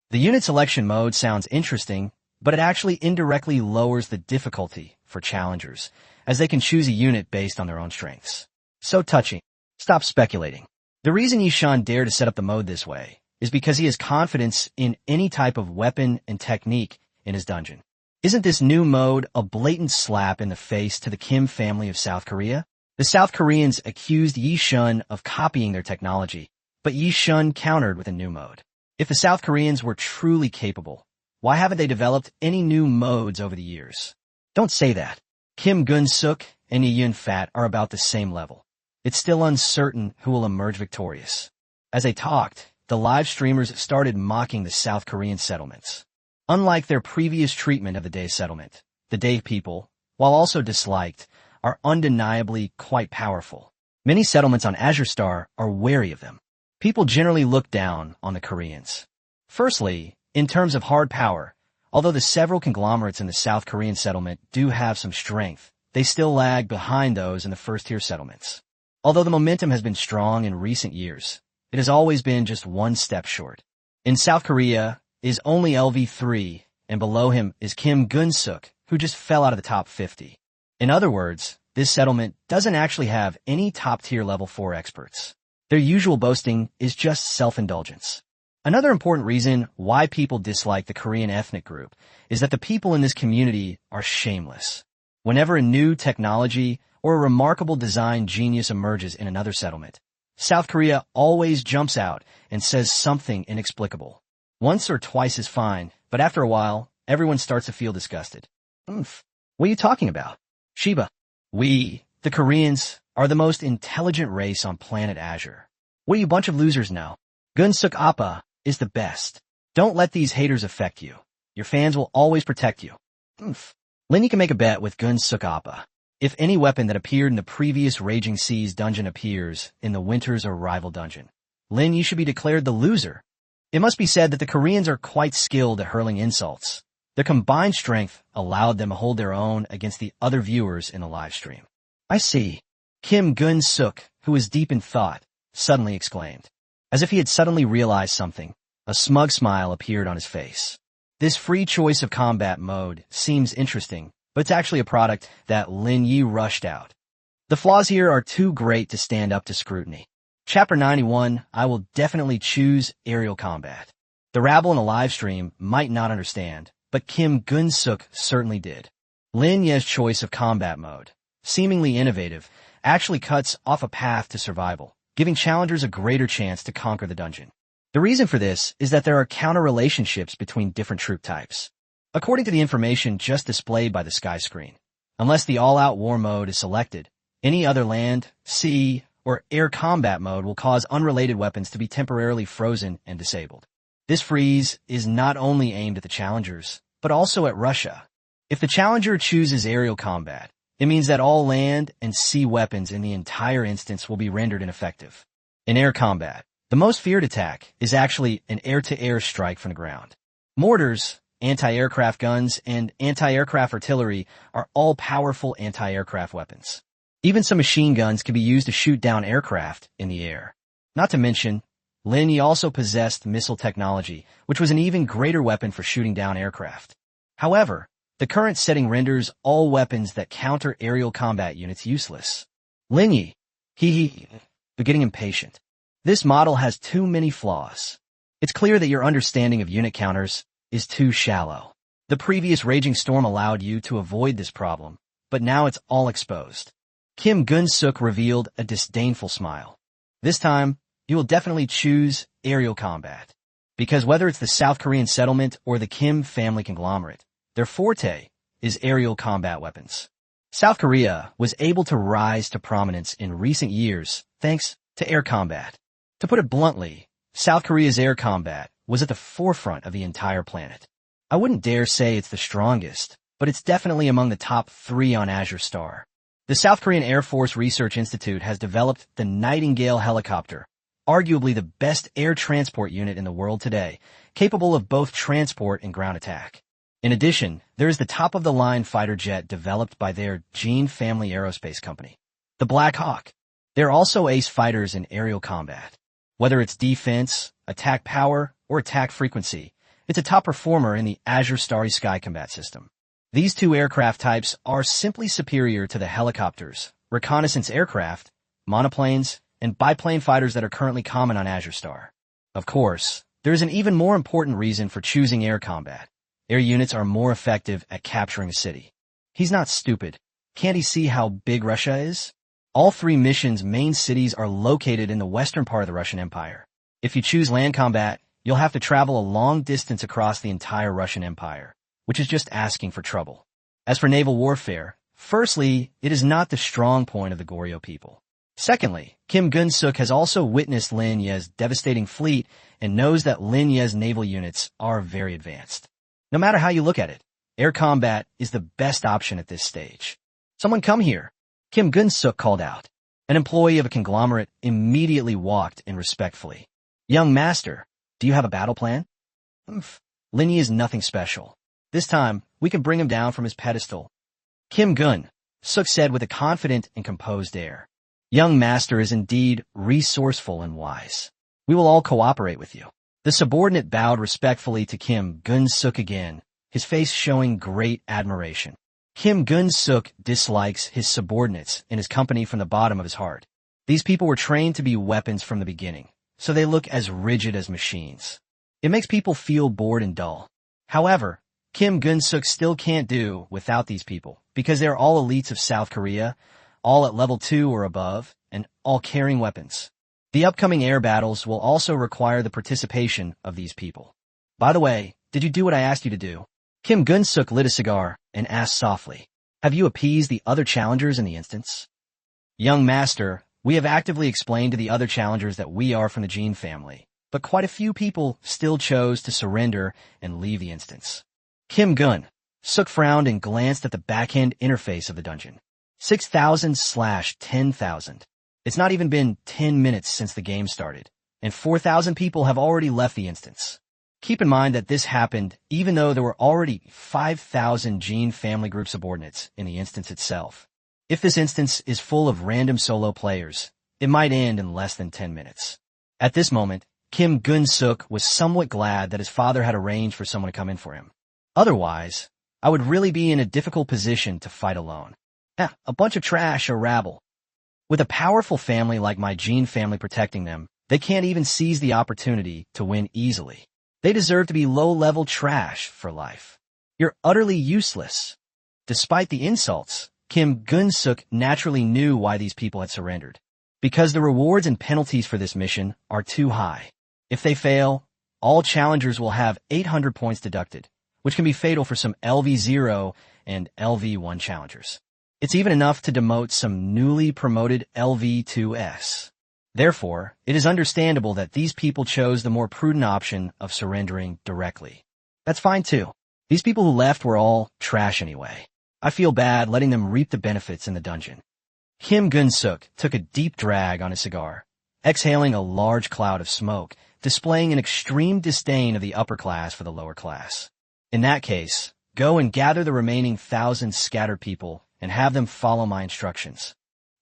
A: The unit selection mode sounds interesting, but it actually indirectly lowers the difficulty for challengers, as they can choose a unit based on their own strengths. So touching. Stop speculating. The reason Ishan dared to set up the mode this way is because he has confidence in any type of weapon and technique in his dungeon. Isn't this new mode a blatant slap in the face to the Kim family of South Korea? The South Koreans accused Yi Shun of copying their technology, but Yi Shun countered with a new mode. If the South Koreans were truly capable, why haven't they developed any new modes over the years? Don't say that. Kim Gun-suk and Yi Yun-fat are about the same level. It's still uncertain who will emerge victorious. As they talked, the live streamers started mocking the South Korean settlements. Unlike their previous treatment of the Dae settlement, the Dae people, while also disliked, are undeniably quite powerful. Many settlements on Azure Star are wary of them. People generally look down on the Koreans. Firstly, in terms of hard power, although the several conglomerates in the South Korean settlement do have some strength, they still lag behind those in the first-tier settlements. Although the momentum has been strong in recent years, it has always been just one step short. In South Korea is only LV3, and below him is Kim Gun-suk, who just fell out of the top 50. In other words, this settlement doesn't actually have any top-tier level 4 experts. Their usual boasting is just self-indulgence. Another important reason why people dislike the Korean ethnic group is that the people in this community are shameless. Whenever a new technology or a remarkable design genius emerges in another settlement, South Korea always jumps out and says something inexplicable. Once or twice is fine, but after a while, everyone starts to feel disgusted. Oomph. What are you talking about? Sheba. We, the Koreans, are the most intelligent race on planet Azure. What do you bunch of losers know? Gunsuk Appa is the best. Don't let these haters affect you. Your fans will always protect you. Oomph. Lin Ye can make a bet with Gunsuk Appa. If any weapon that appeared in the previous Raging Seas dungeon appears in the Winter's Arrival dungeon, Lin Ye should be declared the loser. It must be said that the Koreans are quite skilled at hurling insults. Their combined strength allowed them to hold their own against the other viewers in the live stream. I see. Kim Gun-suk, who was deep in thought, suddenly exclaimed. As if he had suddenly realized something, a smug smile appeared on his face. This free choice of combat mode seems interesting, but it's actually a product that Lin Ye rushed out. The flaws here are too great to stand up to scrutiny. Chapter 91, I will definitely choose aerial combat. The rabble in a live stream might not understand, but Kim Gun-suk certainly did. Lin Ye's choice of combat mode, seemingly innovative, actually cuts off a path to survival, giving challengers a greater chance to conquer the dungeon. The reason for this is that there are counter-relationships between different troop types. According to the information just displayed by the sky screen, unless the all-out war mode is selected, any other land, sea, or air combat mode will cause unrelated weapons to be temporarily frozen and disabled. This freeze is not only aimed at the challengers, but also at Russia. If the challenger chooses aerial combat, it means that all land and sea weapons in the entire instance will be rendered ineffective. In air combat, the most feared attack is actually an air-to-air strike from the ground. Mortars, anti-aircraft guns, and anti-aircraft artillery are all powerful anti-aircraft weapons. Even some machine guns can be used to shoot down aircraft in the air. Not to mention, Lin Ye also possessed missile technology, which was an even greater weapon for shooting down aircraft. However, the current setting renders all weapons that counter aerial combat units useless. Lin Ye, you're getting impatient. This model has too many flaws. It's clear that your understanding of unit counters is too shallow. The previous Raging Storm allowed you to avoid this problem, but now it's all exposed. Kim Gun-suk revealed a disdainful smile. This time, you will definitely choose aerial combat. Because whether it's the South Korean settlement or the Kim family conglomerate, their forte is aerial combat weapons. South Korea was able to rise to prominence in recent years thanks to air combat. To put it bluntly, South Korea's air combat was at the forefront of the entire planet. I wouldn't dare say it's the strongest, but it's definitely among the top 3 on Azure Star. The South Korean Air Force Research Institute has developed the Nightingale helicopter, arguably the best air transport unit in the world today, capable of both transport and ground attack. In addition, there is the top-of-the-line fighter jet developed by their Gene Family Aerospace Company, the Black Hawk. They're also ace fighters in aerial combat. Whether it's defense, attack power, or attack frequency, it's a top performer in the Azure Starry Sky combat system. These two aircraft types are simply superior to the helicopters, reconnaissance aircraft, monoplanes, and biplane fighters that are currently common on Azure Star. Of course, there is an even more important reason for choosing air combat. Air units are more effective at capturing a city. He's not stupid. Can't he see how big Russia is? All 3 missions' main cities are located in the western part of the Russian Empire. If you choose land combat, you'll have to travel a long distance across the entire Russian Empire, which is just asking for trouble. As for naval warfare, firstly, it is not the strong point of the Goryeo people. Secondly, Kim Gun-suk has also witnessed Lin Ye's devastating fleet and knows that Lin Ye's naval units are very advanced. No matter how you look at it, air combat is the best option at this stage. Someone come here, Kim Gun-suk called out. An employee of a conglomerate immediately walked in respectfully. Young master, do you have a battle plan? Lin Ye is nothing special. This time, we can bring him down from his pedestal. Kim Gun-suk said with a confident and composed air. Young master is indeed resourceful and wise. We will all cooperate with you. The subordinate bowed respectfully to Kim Gun-suk again, his face showing great admiration. Kim Gun-suk dislikes his subordinates and his company from the bottom of his heart. These people were trained to be weapons from the beginning, so they look as rigid as machines. It makes people feel bored and dull. However, Kim Gun-suk still can't do without these people, because they're all elites of South Korea, all at level 2 or above, and all carrying weapons. The upcoming air battles will also require the participation of these people. By the way, did you do what I asked you to do? Kim Gun-suk lit a cigar and asked softly, have you appeased the other challengers in the instance? Young master, we have actively explained to the other challengers that we are from the Jin family, but quite a few people still chose to surrender and leave the instance. Kim Gun-suk frowned and glanced at the back-end interface of the dungeon. 6,000/10,000. It's not even been 10 minutes since the game started, and 4,000 people have already left the instance. Keep in mind that this happened even though there were already 5,000 Jin family group subordinates in the instance itself. If this instance is full of random solo players, it might end in less than 10 minutes. At this moment, Kim Gun-suk was somewhat glad that his father had arranged for someone to come in for him. Otherwise, I would really be in a difficult position to fight alone. A bunch of trash or rabble. With a powerful family like my Jin family protecting them, they can't even seize the opportunity to win easily. They deserve to be low-level trash for life. You're utterly useless. Despite the insults, Kim Gun-suk naturally knew why these people had surrendered. Because the rewards and penalties for this mission are too high. If they fail, all challengers will have 800 points deducted, which can be fatal for some LV0 and LV1 challengers. It's even enough to demote some newly promoted LV2s. Therefore, it is understandable that these people chose the more prudent option of surrendering directly. That's fine too. These people who left were all trash anyway. I feel bad letting them reap the benefits in the dungeon. Kim Gun-suk took a deep drag on his cigar, exhaling a large cloud of smoke, displaying an extreme disdain of the upper class for the lower class. In that case, go and gather the remaining 1,000 scattered people and have them follow my instructions.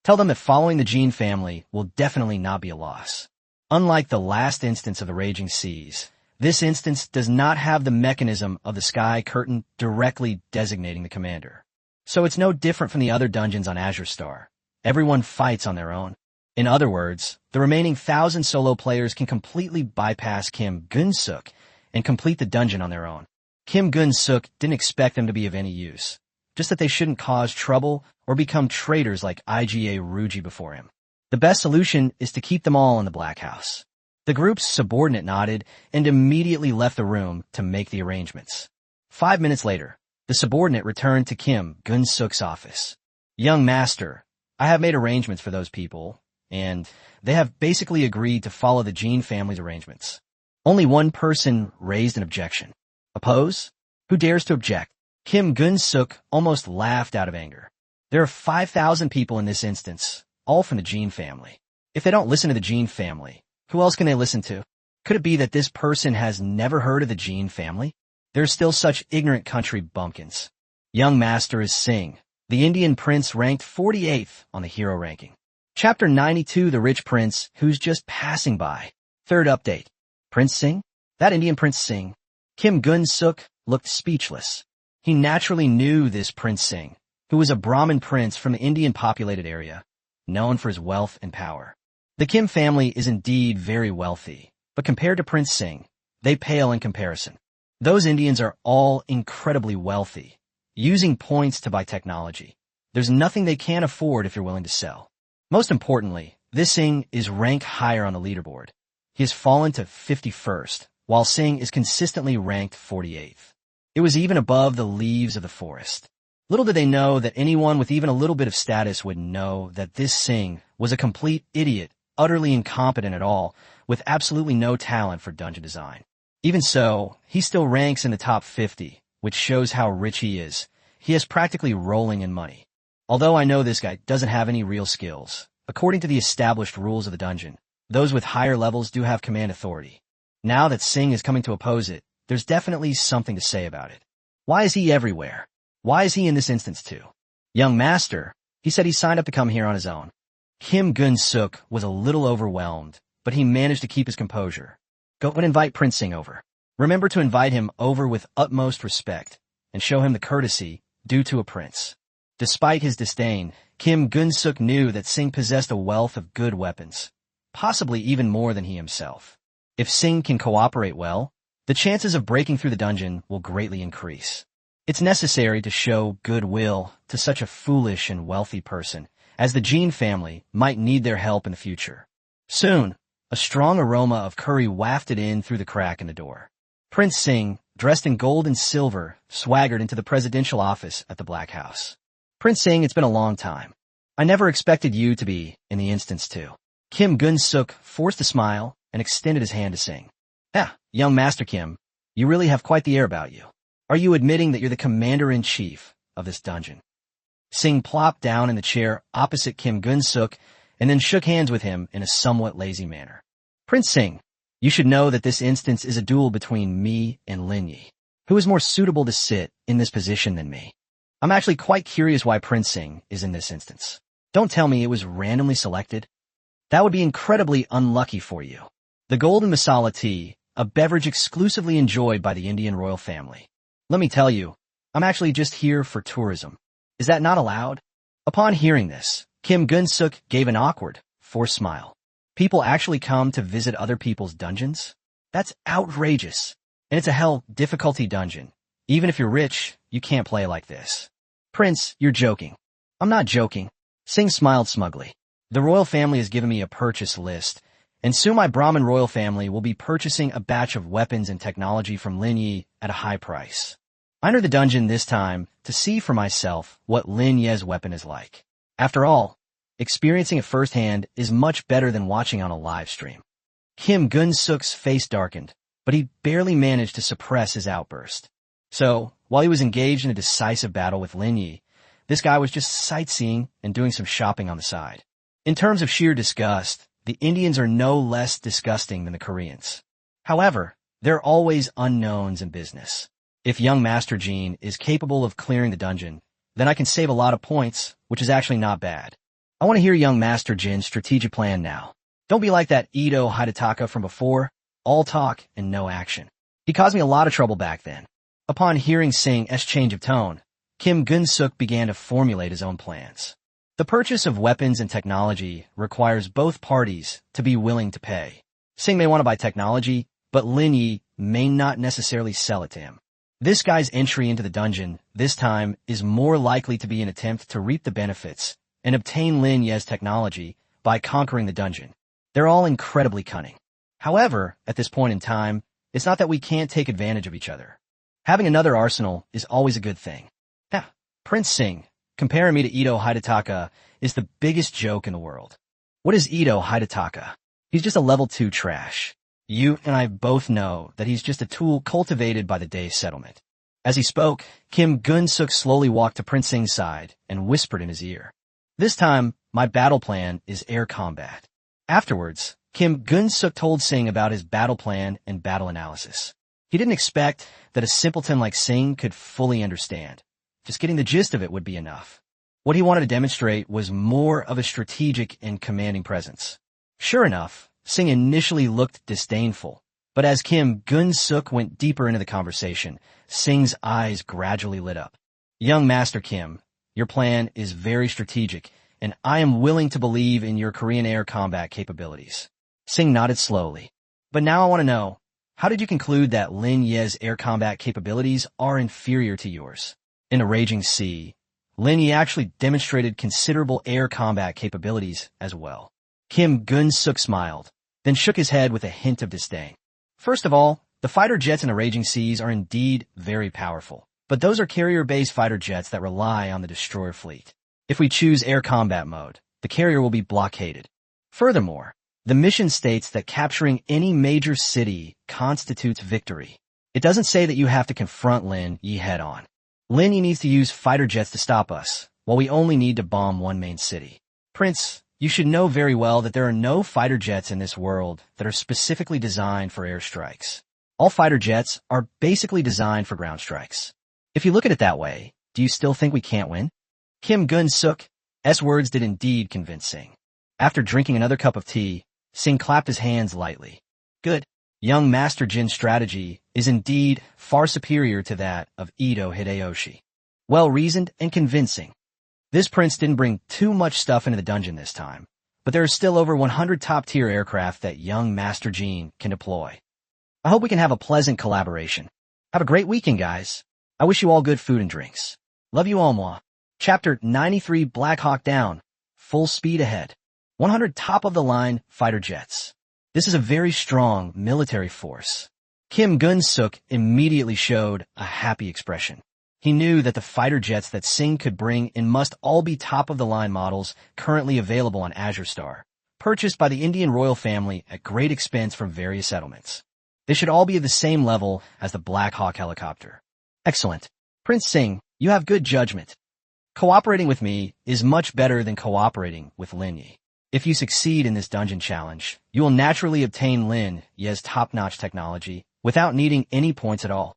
A: Tell them that following the Jin family will definitely not be a loss. Unlike the last instance of the Raging Seas, this instance does not have the mechanism of the sky curtain directly designating the commander. So it's no different from the other dungeons on Azure Star. Everyone fights on their own. In other words, the remaining 1,000 solo players can completely bypass Kim Gun-suk and complete the dungeon on their own. Kim Gun-suk didn't expect them to be of any use, just that they shouldn't cause trouble or become traitors like Iga Ruji before him. The best solution is to keep them all in the Black House. The group's subordinate nodded and immediately left the room to make the arrangements. 5 minutes later, the subordinate returned to Kim Gun-suk's office. Young master, I have made arrangements for those people, and they have basically agreed to follow the Jin family's arrangements. Only one person raised an objection. Oppose? Who dares to object? Kim Gun-suk almost laughed out of anger. There are 5,000 people in this instance, all from the Jin family. If they don't listen to the Jin family, who else can they listen to? Could it be that this person has never heard of the Jin family? There's still such ignorant country bumpkins. Young master is Singh, the Indian prince ranked 48th on the hero ranking. Chapter 92, the rich prince who's just passing by. Third update. Prince Singh? That Indian Prince Singh. Kim Gun-suk looked speechless. He naturally knew this Prince Singh, who was a Brahmin prince from the Indian populated area, known for his wealth and power. The Kim family is indeed very wealthy, but compared to Prince Singh, they pale in comparison. Those Indians are all incredibly wealthy, using points to buy technology. There's nothing they can't afford if you're willing to sell. Most importantly, this Singh is ranked higher on the leaderboard. He has fallen to 51st, while Singh is consistently ranked 48th. It was even above the leaves of the forest. Little did they know that anyone with even a little bit of status would know that this Singh was a complete idiot, utterly incompetent at all, with absolutely no talent for dungeon design. Even so, he still ranks in the top 50, which shows how rich he is. He is practically rolling in money. Although I know this guy doesn't have any real skills, according to the established rules of the dungeon, those with higher levels do have command authority. Now that Singh is coming to oppose it, there's definitely something to say about it. Why is he everywhere? Why is he in this instance too? Young master, he said he signed up to come here on his own. Kim Gun-suk was a little overwhelmed, but he managed to keep his composure. Go and invite Prince Singh over. Remember to invite him over with utmost respect and show him the courtesy due to a prince. Despite his disdain, Kim Gun-suk knew that Singh possessed a wealth of good weapons, possibly even more than he himself. If Singh can cooperate well, the chances of breaking through the dungeon will greatly increase. It's necessary to show goodwill to such a foolish and wealthy person, as the Jin family might need their help in the future. Soon, A strong aroma of curry wafted in through the crack in the door. Prince Sing, dressed in gold and silver, swaggered into the presidential office at the Black House. Prince Sing, it's been a long time. I never expected you to be in the instance too. Kim Gun-suk forced a smile and extended his hand to Sing. Young Master Kim, you really have quite the air about you. Are you admitting that you're the commander-in-chief of this dungeon? Sing plopped down in the chair opposite Kim Gun-suk and then shook hands with him in a somewhat lazy manner. Prince Sing, you should know that this instance is a duel between me and Lin Ye. Who is more suitable to sit in this position than me? I'm actually quite curious why Prince Sing is in this instance. Don't tell me it was randomly selected. That would be incredibly unlucky for you. The golden masala tea, a beverage exclusively enjoyed by the Indian royal family. Let me tell you, I'm actually just here for tourism. Is that not allowed? Upon hearing this, Kim Gun-suk gave an awkward, forced smile. People actually come to visit other people's dungeons? That's outrageous. And it's a hell difficulty dungeon. Even if you're rich, you can't play like this. Prince, you're joking. I'm not joking. Sing smiled smugly. The royal family has given me a purchase list, and soon my Brahmin royal family will be purchasing a batch of weapons and technology from Lin Ye at a high price. I entered the dungeon this time to see for myself what Lin Ye's weapon is like. After all, experiencing it firsthand is much better than watching on a live stream. Kim Gun-suk's face darkened, but he barely managed to suppress his outburst. So, while he was engaged in a decisive battle with Lin Ye, this guy was just sightseeing and doing some shopping on the side. In terms of sheer disgust, the Indians are no less disgusting than the Koreans. However, there are always unknowns in business. If young Master Jean is capable of clearing the dungeon, then I can save a lot of points, which is actually not bad. I want to hear young Master Jin's strategic plan now. Don't be like that Ito Hidetaka from before, all talk and no action. He caused me a lot of trouble back then. Upon hearing Sing's change of tone, Kim Gun-suk began to formulate his own plans. The purchase of weapons and technology requires both parties to be willing to pay. Sing may want to buy technology, but Lin Ye may not necessarily sell it to him. This guy's entry into the dungeon, this time, is more likely to be an attempt to reap the benefits and obtain Lin Ye's technology by conquering the dungeon. They're all incredibly cunning. However, at this point in time, it's not that we can't take advantage of each other. Having another arsenal is always a good thing. Prince Sing, comparing me to Ito Hidetaka, is the biggest joke in the world. What is Ito Hidetaka? He's just a level 2 trash. You and I both know that he's just a tool cultivated by the day's settlement. As he spoke, Kim Gun-suk slowly walked to Prince Sing's side and whispered in his ear. This time, my battle plan is air combat. Afterwards, Kim Gun-suk told Sing about his battle plan and battle analysis. He didn't expect that a simpleton like Sing could fully understand. Just getting the gist of it would be enough. What he wanted to demonstrate was more of a strategic and commanding presence. Sure enough, Sing initially looked disdainful, but as Kim Gun-suk went deeper into the conversation, Sing's eyes gradually lit up. Young Master Kim, your plan is very strategic, and I am willing to believe in your Korean air combat capabilities. Sing nodded slowly. But now I want to know, how did you conclude that Lin Ye's air combat capabilities are inferior to yours? In a raging sea, Lin Ye actually demonstrated considerable air combat capabilities as well. Kim Gun-suk smiled, then shook his head with a hint of disdain. First of all, the fighter jets in the raging seas are indeed very powerful, but those are carrier-based fighter jets that rely on the destroyer fleet. If we choose air combat mode, the carrier will be blockaded. Furthermore, the mission states that capturing any major city constitutes victory. It doesn't say that you have to confront Lin Ye head-on. Lin Ye needs to use fighter jets to stop us, while we only need to bomb one main city. Prince, you should know very well that there are no fighter jets in this world that are specifically designed for airstrikes. All fighter jets are basically designed for ground strikes. If you look at it that way, do you still think we can't win? Kim Gun-suk's words did indeed convince Sing. After drinking another cup of tea, Sing clapped his hands lightly. Good. Young Master Jin's strategy is indeed far superior to that of Ito Hideyoshi. Well-reasoned and convincing. This prince didn't bring too much stuff into the dungeon this time, but there are still over 100 top-tier aircraft that young Master Jin can deploy. I hope we can have a pleasant collaboration. Have a great weekend, guys. I wish you all good food and drinks. Love you all, moi. Chapter 93 Black Hawk Down. Full speed ahead. 100 top-of-the-line fighter jets. This is a very strong military force. Kim Gun-suk immediately showed a happy expression. He knew that the fighter jets that Singh could bring in must all be top-of-the-line models currently available on Azure Star, purchased by the Indian royal family at great expense from various settlements. They should all be of the same level as the Black Hawk helicopter. Excellent. Prince Singh, you have good judgment. Cooperating with me is much better than cooperating with Lin Ye. If you succeed in this dungeon challenge, you will naturally obtain Lin Ye's top-notch technology without needing any points at all.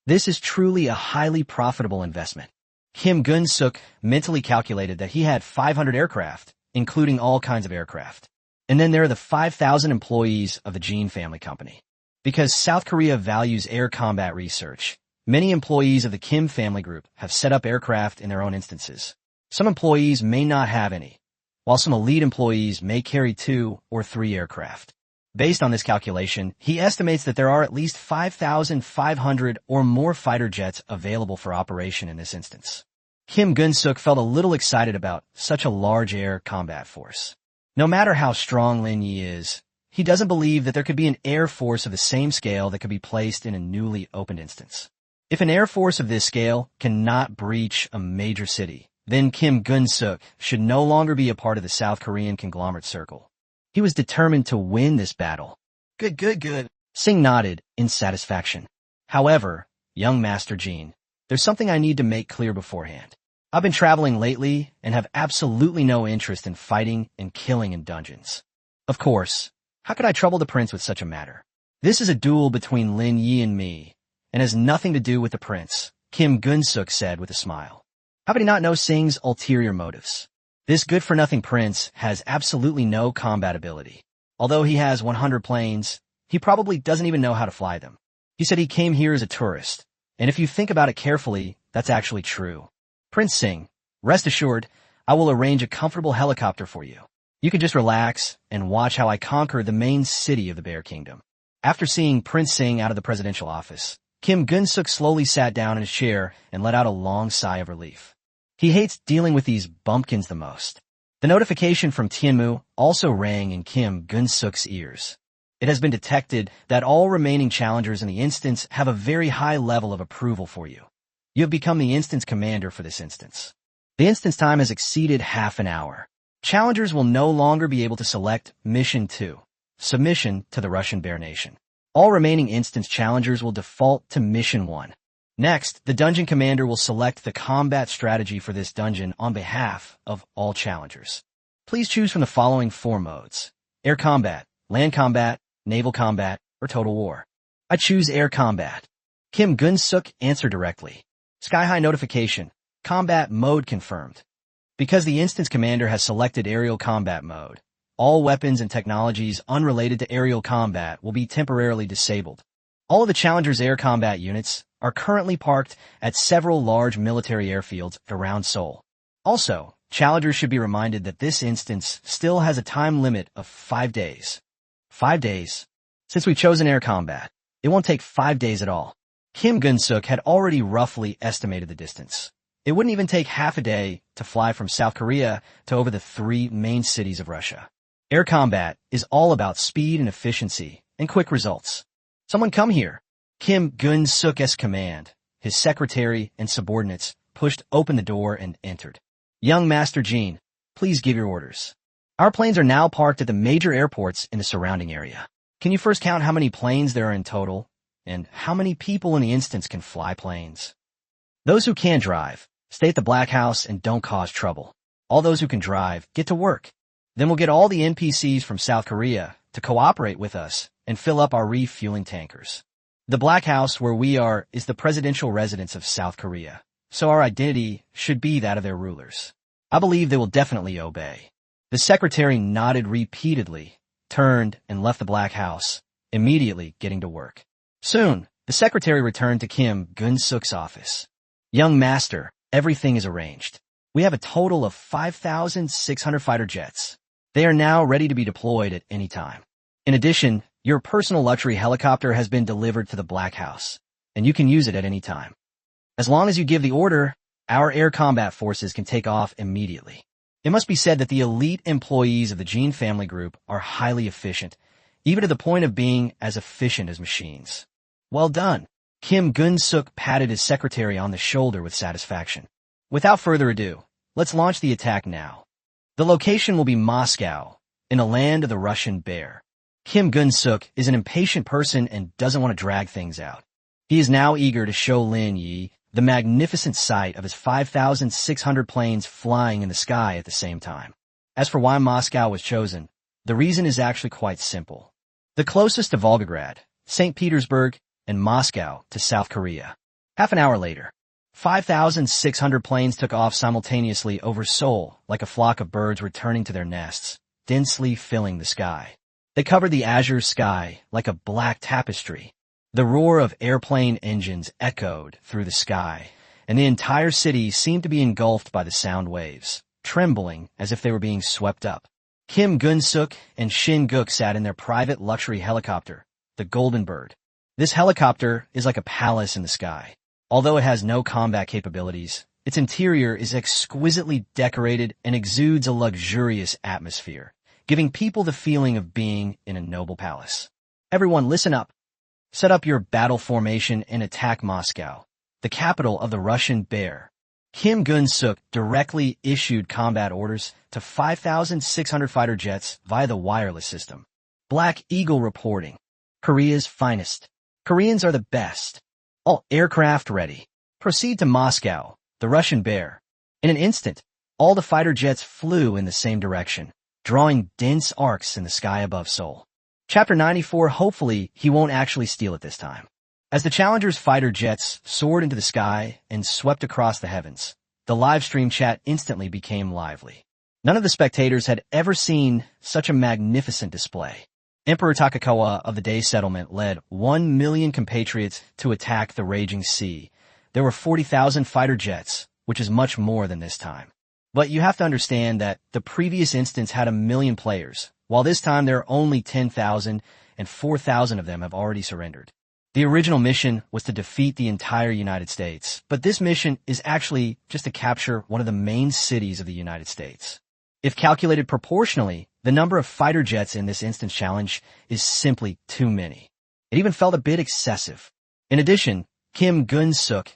A: This is truly a highly profitable investment. Kim Gun-suk mentally calculated that he had 500 aircraft, including all kinds of aircraft. And then there are the 5,000 employees of the Jin family company. Because South Korea values air combat research, many employees of the Kim family group have set up aircraft in their own instances. Some employees may not have any, while some elite employees may carry 2 or 3 aircraft. Based on this calculation, he estimates that there are at least 5,500 or more fighter jets available for operation in this instance. Kim Gun-suk felt a little excited about such a large air combat force. No matter how strong Lin Ye is, he doesn't believe that there could be an air force of the same scale that could be placed in a newly opened instance. If an air force of this scale cannot breach a major city, then Kim Gun-suk should no longer be a part of the South Korean conglomerate circle. He was determined to win this battle. Good. Singh nodded in satisfaction. However, young Master Jean, there's something I need to make clear beforehand. I've been traveling lately and have absolutely no interest in fighting and killing in dungeons. Of course, how could I trouble the prince with such a matter? This is a duel between Lin Ye and me, and has nothing to do with the prince, Kim Gun-suk said with a smile. How could he not know Singh's ulterior motives? This good-for-nothing prince has absolutely no combat ability. Although he has 100 planes, he probably doesn't even know how to fly them. He said he came here as a tourist, and if you think about it carefully, that's actually true. Prince Singh, rest assured, I will arrange a comfortable helicopter for you. You can just relax and watch how I conquer the main city of the Bear Kingdom. After seeing Prince Singh out of the presidential office, Kim Gun-suk slowly sat down in his chair and let out a long sigh of relief. He hates dealing with these bumpkins the most. The notification from Tianmu also rang in Kim Gun-suk's ears. It has been detected that all remaining challengers in the instance have a very high level of approval for you. You have become the instance commander for this instance. The instance time has exceeded half an hour. Challengers will no longer be able to select Mission 2, Submission to the Russian Bear Nation. All remaining instance challengers will default to Mission 1. Next, the dungeon commander will select the combat strategy for this dungeon on behalf of all challengers. Please choose from the following 4 modes: air combat, land combat, naval combat, or total war. I choose air combat. Kim Gun-suk answered directly. Sky-high notification. Combat mode confirmed. Because the instance commander has selected aerial combat mode, all weapons and technologies unrelated to aerial combat will be temporarily disabled. All of the challengers' air combat units are currently parked at several large military airfields around Seoul. Also, challengers should be reminded that this instance still has a time limit of 5 days. 5 days? Since we've chosen air combat, it won't take 5 days at all. Kim Gun-suk had already roughly estimated the distance. It wouldn't even take half a day to fly from South Korea to over the 3 main cities of Russia. Air combat is all about speed and efficiency and quick results. Someone come here. Kim Gun-suk's command. His secretary and subordinates pushed open the door and entered. Young Master Jean, please give your orders. Our planes are now parked at the major airports in the surrounding area. Can you first count how many planes there are in total, and how many people in the instance can fly planes? Those who can drive, stay at the Black House and don't cause trouble. All those who can drive, get to work. Then we'll get all the NPCs from South Korea to cooperate with us and fill up our refueling tankers. The Black House where we are is the presidential residence of South Korea, so our identity should be that of their rulers. I believe they will definitely obey. The secretary nodded repeatedly, turned, and left the Black House, immediately getting to work. Soon, the secretary returned to Kim Gun-suk's office. Young master, everything is arranged. We have a total of 5,600 fighter jets. They are now ready to be deployed at any time. In addition, your personal luxury helicopter has been delivered to the Black House, and you can use it at any time. As long as you give the order, our air combat forces can take off immediately. It must be said that the elite employees of the Jean family group are highly efficient, even to the point of being as efficient as machines. Well done. Kim Gun-suk patted his secretary on the shoulder with satisfaction. Without further ado, let's launch the attack now. The location will be Moscow, in the land of the Russian bear. Kim Gun-suk is an impatient person and doesn't want to drag things out. He is now eager to show Lin Ye the magnificent sight of his 5,600 planes flying in the sky at the same time. As for why Moscow was chosen, the reason is actually quite simple. The closest to Volgograd, St. Petersburg, and Moscow to South Korea. Half an hour later, 5,600 planes took off simultaneously over Seoul like a flock of birds returning to their nests, densely filling the sky. They covered the azure sky like a black tapestry. The roar of airplane engines echoed through the sky, and the entire city seemed to be engulfed by the sound waves, trembling as if they were being swept up. Kim Gun-suk and Shin Guk sat in their private luxury helicopter, the Golden Bird. This helicopter is like a palace in the sky. Although it has no combat capabilities, its interior is exquisitely decorated and exudes a luxurious atmosphere, giving people the feeling of being in a noble palace. Everyone listen up. Set up your battle formation and attack Moscow, the capital of the Russian bear. Kim Gun-suk directly issued combat orders to 5,600 fighter jets via the wireless system. Black Eagle reporting. Korea's finest. Koreans are the best. All aircraft ready. Proceed to Moscow, the Russian bear. In an instant, all the fighter jets flew in the same direction, drawing dense arcs in the sky above Seoul. Chapter 94, hopefully he won't actually steal it this time. As the Challenger's fighter jets soared into the sky and swept across the heavens, the live stream chat instantly became lively. None of the spectators had ever seen such a magnificent display. Emperor Takakawa of the Day Settlement led 1 million compatriots to attack the raging sea. There were 40,000 fighter jets, which is much more than this time. But you have to understand that the previous instance had 1 million players, while this time there are only 10,000 and 4,000 of them have already surrendered. The original mission was to defeat the entire United States, but this mission is actually just to capture one of the main cities of the United States. If calculated proportionally, the number of fighter jets in this instance challenge is simply too many. It even felt a bit excessive. In addition, Kim Gun-suk's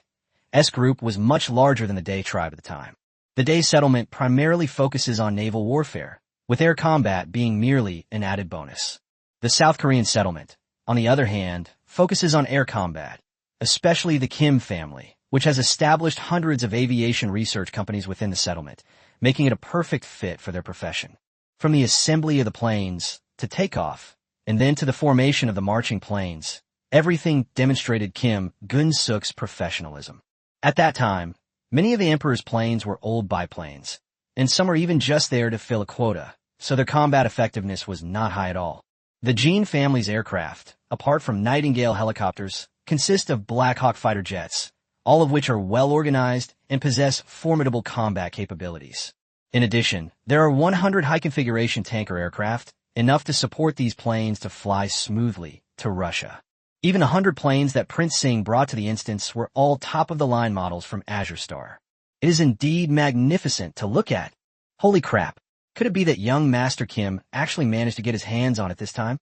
A: group was much larger than the Day tribe at the time. The Day settlement primarily focuses on naval warfare, with air combat being merely an added bonus. The South Korean settlement, on the other hand, focuses on air combat, especially the Kim family, which has established hundreds of aviation research companies within the settlement, making it a perfect fit for their profession. From the assembly of the planes, to takeoff, and then to the formation of the marching planes, everything demonstrated Kim Gun-suk's professionalism. At that time, many of the Emperor's planes were old biplanes, and some were even just there to fill a quota, so their combat effectiveness was not high at all. The Jean family's aircraft, apart from Nightingale helicopters, consist of Black Hawk fighter jets, all of which are well organized and possess formidable combat capabilities. In addition, there are 100 high-configuration tanker aircraft, enough to support these planes to fly smoothly to Russia. Even 100 planes that Prince Singh brought to the instance were all top-of-the-line models from Azure Star. It is indeed magnificent to look at. Holy crap, could it be that young Master Kim actually managed to get his hands on it this time?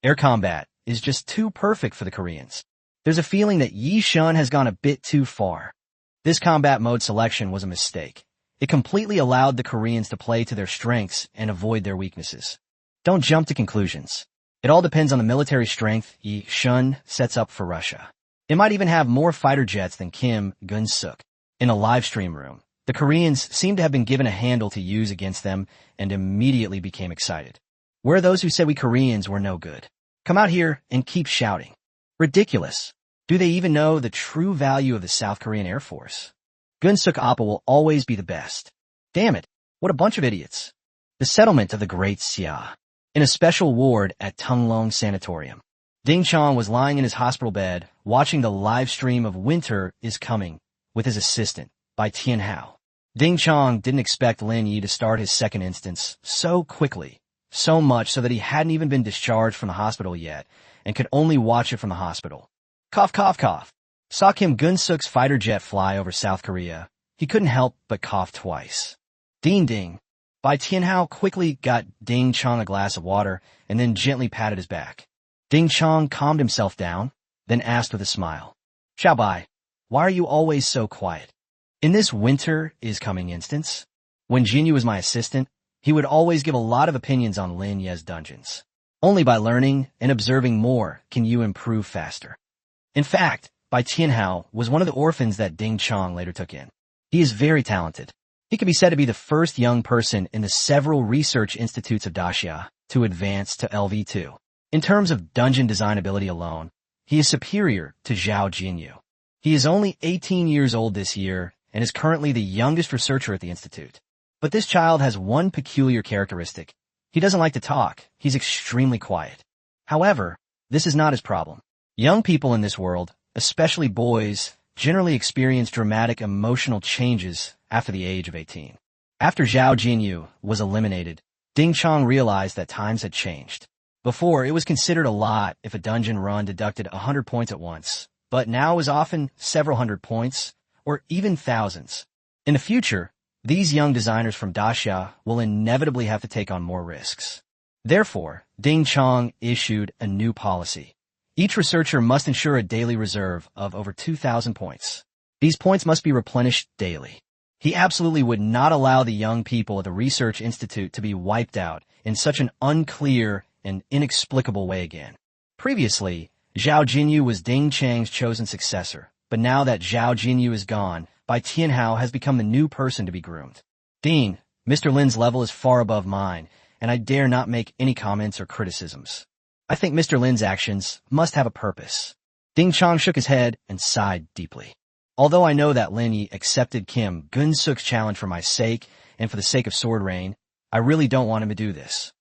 A: Air combat is just too perfect for the Koreans. There's a feeling that Yi Shun has gone a bit too far. This combat mode selection was a mistake. It completely allowed the Koreans to play to their strengths and avoid their weaknesses. Don't jump to conclusions. It all depends on the military strength Yi Shun sets up for Russia. It might even have more fighter jets than Kim Gun-suk. In a live stream room, the Koreans seem to have been given a handle to use against them and immediately became excited. Where are those who said we Koreans were no good? Come out here and keep shouting. Ridiculous. Do they even know the true value of the South Korean Air Force? Gun-suk Appa will always be the best. Damn it, what a bunch of idiots. The settlement of the Great Xia. In a special ward at Tunglong Sanatorium, Ding Chong was lying in his hospital bed watching the live stream of Winter is Coming with his assistant by Tian Hao. Ding Chong didn't expect Lin Ye to start his second instance so quickly, so much so that he hadn't even been discharged from the hospital yet and could only watch it from the hospital. Cough, cough, cough. Saw Kim Gun-suk's fighter jet fly over South Korea. He couldn't help but cough twice. Ding ding. Bai Tianhao quickly got Ding Chong a glass of water and then gently patted his back. Ding Chong calmed himself down, then asked with a smile, Xiao Bai, why are you always so quiet? In this winter is coming instance, when Jinyu was my assistant, he would always give a lot of opinions on Lin Ye's dungeons. Only by learning and observing more can you improve faster. In fact, Bai Tianhao was one of the orphans that Ding Chong later took in. He is very talented. He can be said to be the first young person in the several research institutes of Daxia to advance to LV2. In terms of dungeon design ability alone, he is superior to Zhao Jinyu. He is only 18 years old this year and is currently the youngest researcher at the institute. But this child has one peculiar characteristic. He doesn't like to talk. He's extremely quiet. However, this is not his problem. Young people in this world, especially boys, generally experience dramatic emotional changes after the age of 18. After Zhao Jinyu was eliminated, Ding Chong realized that times had changed. Before, it was considered a lot if a dungeon run deducted 100 points at once, but now it was often several hundred points, or even thousands. In the future, these young designers from Daxia will inevitably have to take on more risks. Therefore, Ding Chong issued a new policy. Each researcher must ensure a daily reserve of over 2,000 points. These points must be replenished daily. He absolutely would not allow the young people at the Research Institute to be wiped out in such an unclear and inexplicable way again. Previously, Zhao Jinyu was Ding Chang's chosen successor, but now that Zhao Jinyu is gone, Bai Tianhao has become the new person to be groomed. Dean, Mr. Lin's level is far above mine, and I dare not make any comments or criticisms. I think Mr. Lin's actions must have a purpose. Ding Chong shook his head and sighed deeply. Although I know that Lin Ye accepted Kim Gun-suk's challenge for my sake and for the sake of Sword Rain, I really don't want him to do this.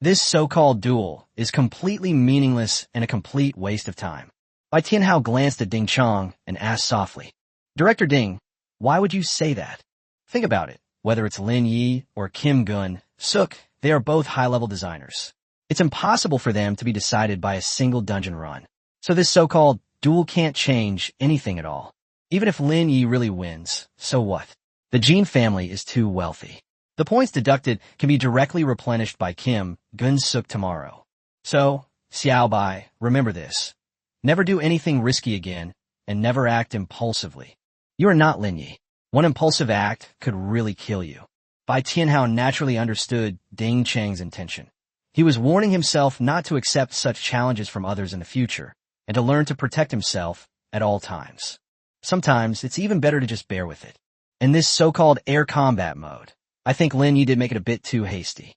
A: This so-called duel is completely meaningless and a complete waste of time. Bai Tianhao glanced at Ding Chong and asked softly, Director Ding, why would you say that? Think about it. Whether it's Lin Ye or Kim Gun-suk, they are both high-level designers. It's impossible for them to be decided by a single dungeon run. So this so-called duel can't change anything at all. Even if Lin Ye really wins, so what? The Jin family is too wealthy. The points deducted can be directly replenished by Kim Gun-suk tomorrow. So, Xiao Bai, remember this. Never do anything risky again, and never act impulsively. You are not Lin Ye. One impulsive act could really kill you. Bai Tianhao naturally understood Ding Chang's intention. He was warning himself not to accept such challenges from others in the future, and to learn to protect himself at all times. Sometimes it's even better to just bear with it. In this so-called air combat mode, I think Lin Ye did make it a bit too hasty.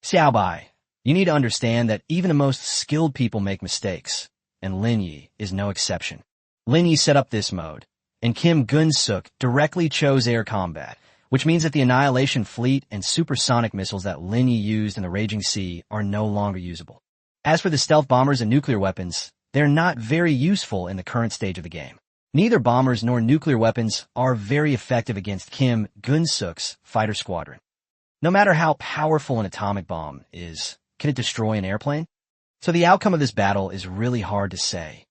A: Xiao Bai, you need to understand that even the most skilled people make mistakes, and Lin Ye is no exception. Lin Ye set up this mode, and Kim Gun-suk directly chose air combat, which means that the Annihilation Fleet and supersonic missiles that Lin Ye used in the Raging Sea are no longer usable. As for the stealth bombers and nuclear weapons, they're not very useful in the current stage of the game. Neither bombers nor nuclear weapons are very effective against Kim Gun-suk's fighter squadron. No matter how powerful an atomic bomb is, can it destroy an airplane? So the outcome of this battle is really hard to say.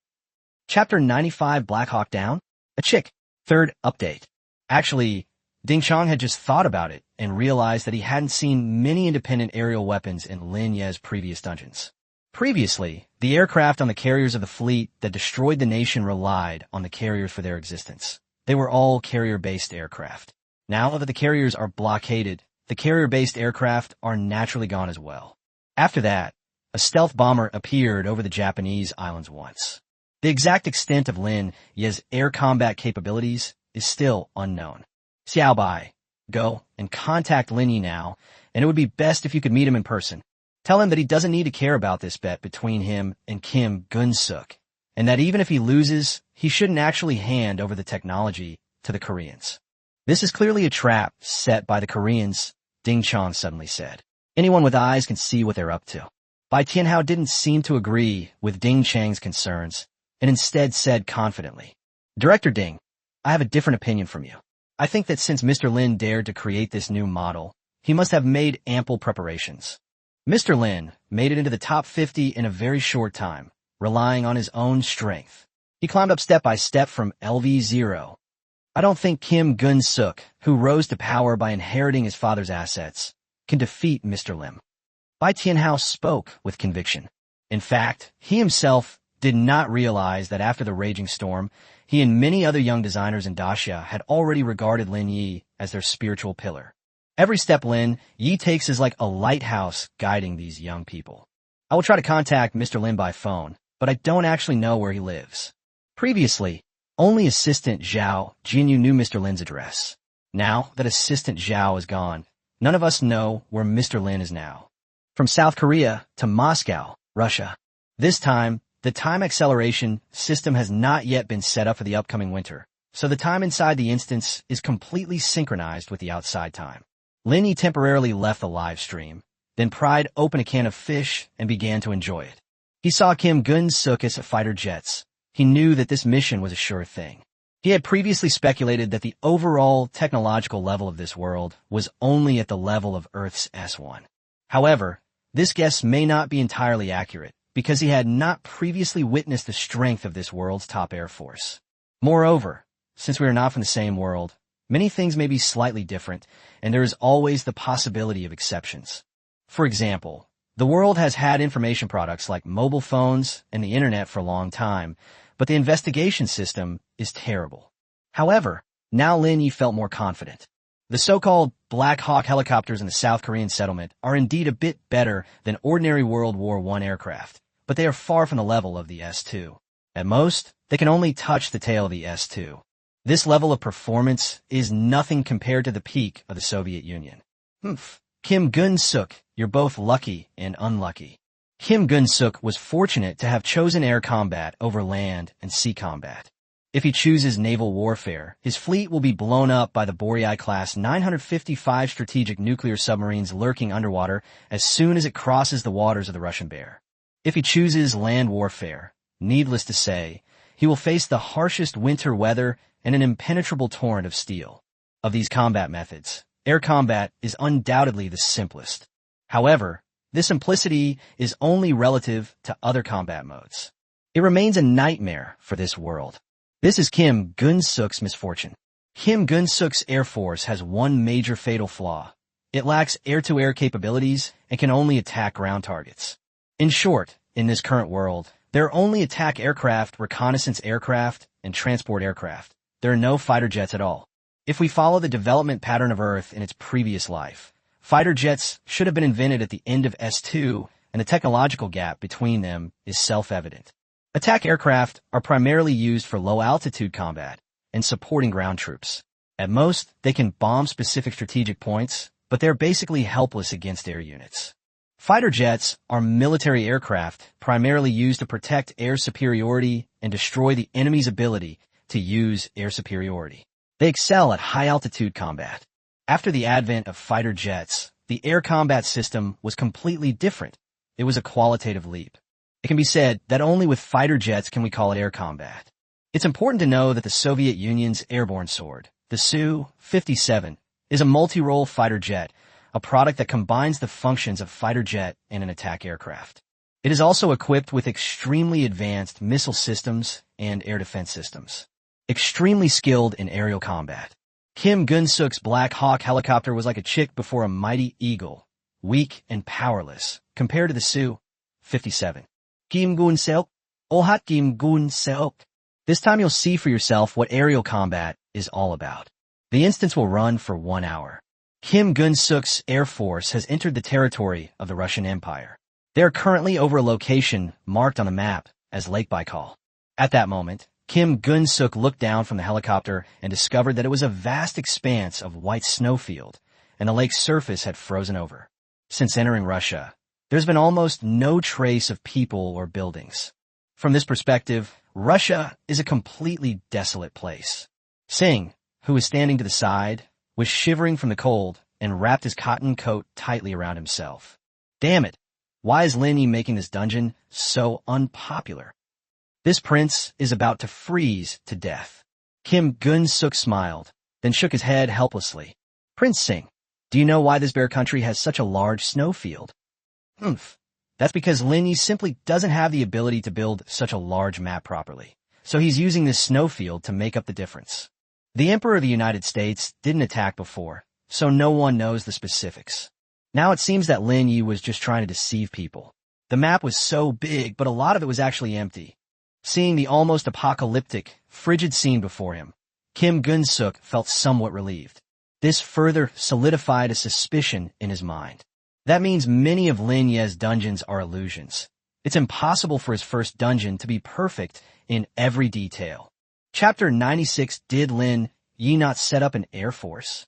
A: Chapter 95 Black Hawk Down? A chick. Third update. Actually, Ding Chong had just thought about it and realized that he hadn't seen many independent aerial weapons in Lin Ye's previous dungeons. Previously, the aircraft on the carriers of the fleet that destroyed the nation relied on the carriers for their existence. They were all carrier-based aircraft. Now that the carriers are blockaded, the carrier-based aircraft are naturally gone as well. After that, a stealth bomber appeared over the Japanese islands once. The exact extent of Lin Ye's air combat capabilities is still unknown. Xiao Bai, go and contact Lin Ye now, and it would be best if you could meet him in person. Tell him that he doesn't need to care about this bet between him and Kim Gun-suk, and that even if he loses, he shouldn't actually hand over the technology to the Koreans. This is clearly a trap set by the Koreans, Ding Chong suddenly said. Anyone with eyes can see what they're up to. Bai Tianhao didn't seem to agree with Ding Chang's concerns, and instead said confidently, Director Ding, I have a different opinion from you. I think that since Mr. Lin dared to create this new model, he must have made ample preparations. Mr. Lin made it into the top 50 in a very short time, relying on his own strength. He climbed up step by step from LV0. I don't think Kim Gun-suk, who rose to power by inheriting his father's assets, can defeat Mr. Lim. Bai Tianhao spoke with conviction. In fact, he himself did not realize that after the raging storm, he and many other young designers in Daxia had already regarded Lin Ye as their spiritual pillar. Every step Lin Ye takes is like a lighthouse guiding these young people. I will try to contact Mr. Lin by phone, but I don't actually know where he lives. Previously, only Assistant Zhao Jinyu knew Mr. Lin's address. Now that Assistant Zhao is gone, none of us know where Mr. Lin is now. From South Korea to Moscow, Russia. This time, the time acceleration system has not yet been set up for the upcoming winter, so the time inside the instance is completely synchronized with the outside time. Lin Ye temporarily left the live stream, then pried open a can of fish and began to enjoy it. He saw Kim Gun-suk's fighter jets. He knew that this mission was a sure thing. He had previously speculated that the overall technological level of this world was only at the level of Earth's S1. However, this guess may not be entirely accurate, because he had not previously witnessed the strength of this world's top air force. Moreover, since we are not from the same world, many things may be slightly different, and there is always the possibility of exceptions. For example, the world has had information products like mobile phones and the internet for a long time, but the investigation system is terrible. However, now Lin Ye felt more confident. The so-called Black Hawk helicopters in the South Korean settlement are indeed a bit better than ordinary World War I aircraft, but they are far from the level of the S-2. At most, they can only touch the tail of the S-2. This level of performance is nothing compared to the peak of the Soviet Union. Kim Gun-suk, you're both lucky and unlucky. Kim Gun-suk was fortunate to have chosen air combat over land and sea combat. If he chooses naval warfare, his fleet will be blown up by the Boryai-class 955 strategic nuclear submarines lurking underwater as soon as it crosses the waters of the Russian Bear. If he chooses land warfare, needless to say, he will face the harshest winter weather and an impenetrable torrent of steel. Of these combat methods, air combat is undoubtedly the simplest. However, this simplicity is only relative to other combat modes. It remains a nightmare for this world. This is Kim Gun-suk's misfortune. Kim Gun-suk's Air Force has one major fatal flaw. It lacks air-to-air capabilities and can only attack ground targets. In short, in this current world, there are only attack aircraft, reconnaissance aircraft, and transport aircraft. There are no fighter jets at all. If we follow the development pattern of Earth in its previous life, fighter jets should have been invented at the end of S2, and the technological gap between them is self-evident. Attack aircraft are primarily used for low-altitude combat and supporting ground troops. At most, they can bomb specific strategic points, but they're basically helpless against air units. Fighter jets are military aircraft primarily used to protect air superiority and destroy the enemy's ability to use air superiority. They excel at high-altitude combat. After the advent of fighter jets, the air combat system was completely different. It was a qualitative leap. It can be said that only with fighter jets can we call it air combat. It's important to know that the Soviet Union's airborne sword, the Su-57, is a multi-role fighter jet, a product that combines the functions of fighter jet and an attack aircraft. It is also equipped with extremely advanced missile systems and air defense systems. Extremely skilled in aerial combat. Kim Gun-suk's Black Hawk helicopter was like a chick before a mighty eagle, weak and powerless, compared to the Su-57. Kim Gun-suk, Ohat Kim Gun-suk. This time you'll see for yourself what aerial combat is all about. The instance will run for 1 hour. Kim Gun-suk's Air Force has entered the territory of the Russian Empire. They are currently over a location marked on the map as Lake Baikal. At that moment, Kim Gun-suk looked down from the helicopter and discovered that it was a vast expanse of white snowfield, and the lake's surface had frozen over. Since entering Russia, there's been almost no trace of people or buildings. From this perspective, Russia is a completely desolate place. Singh, who was standing to the side, was shivering from the cold and wrapped his cotton coat tightly around himself. Damn it! Why is Lin Ye making this dungeon so unpopular? This prince is about to freeze to death. Kim Gun-suk smiled, then shook his head helplessly. Prince Singh, do you know why this bear country has such a large snowfield? That's because Lin Ye simply doesn't have the ability to build such a large map properly. So he's using this snowfield to make up the difference. The Emperor of the United States didn't attack before, so no one knows the specifics. Now it seems that Lin Ye was just trying to deceive people. The map was so big, but a lot of it was actually empty. Seeing the almost apocalyptic, frigid scene before him, Kim Gun-suk felt somewhat relieved. This further solidified a suspicion in his mind. That means many of Lin Ye's dungeons are illusions. It's impossible for his first dungeon to be perfect in every detail. Chapter 96. Did Lin Ye not set up an air force?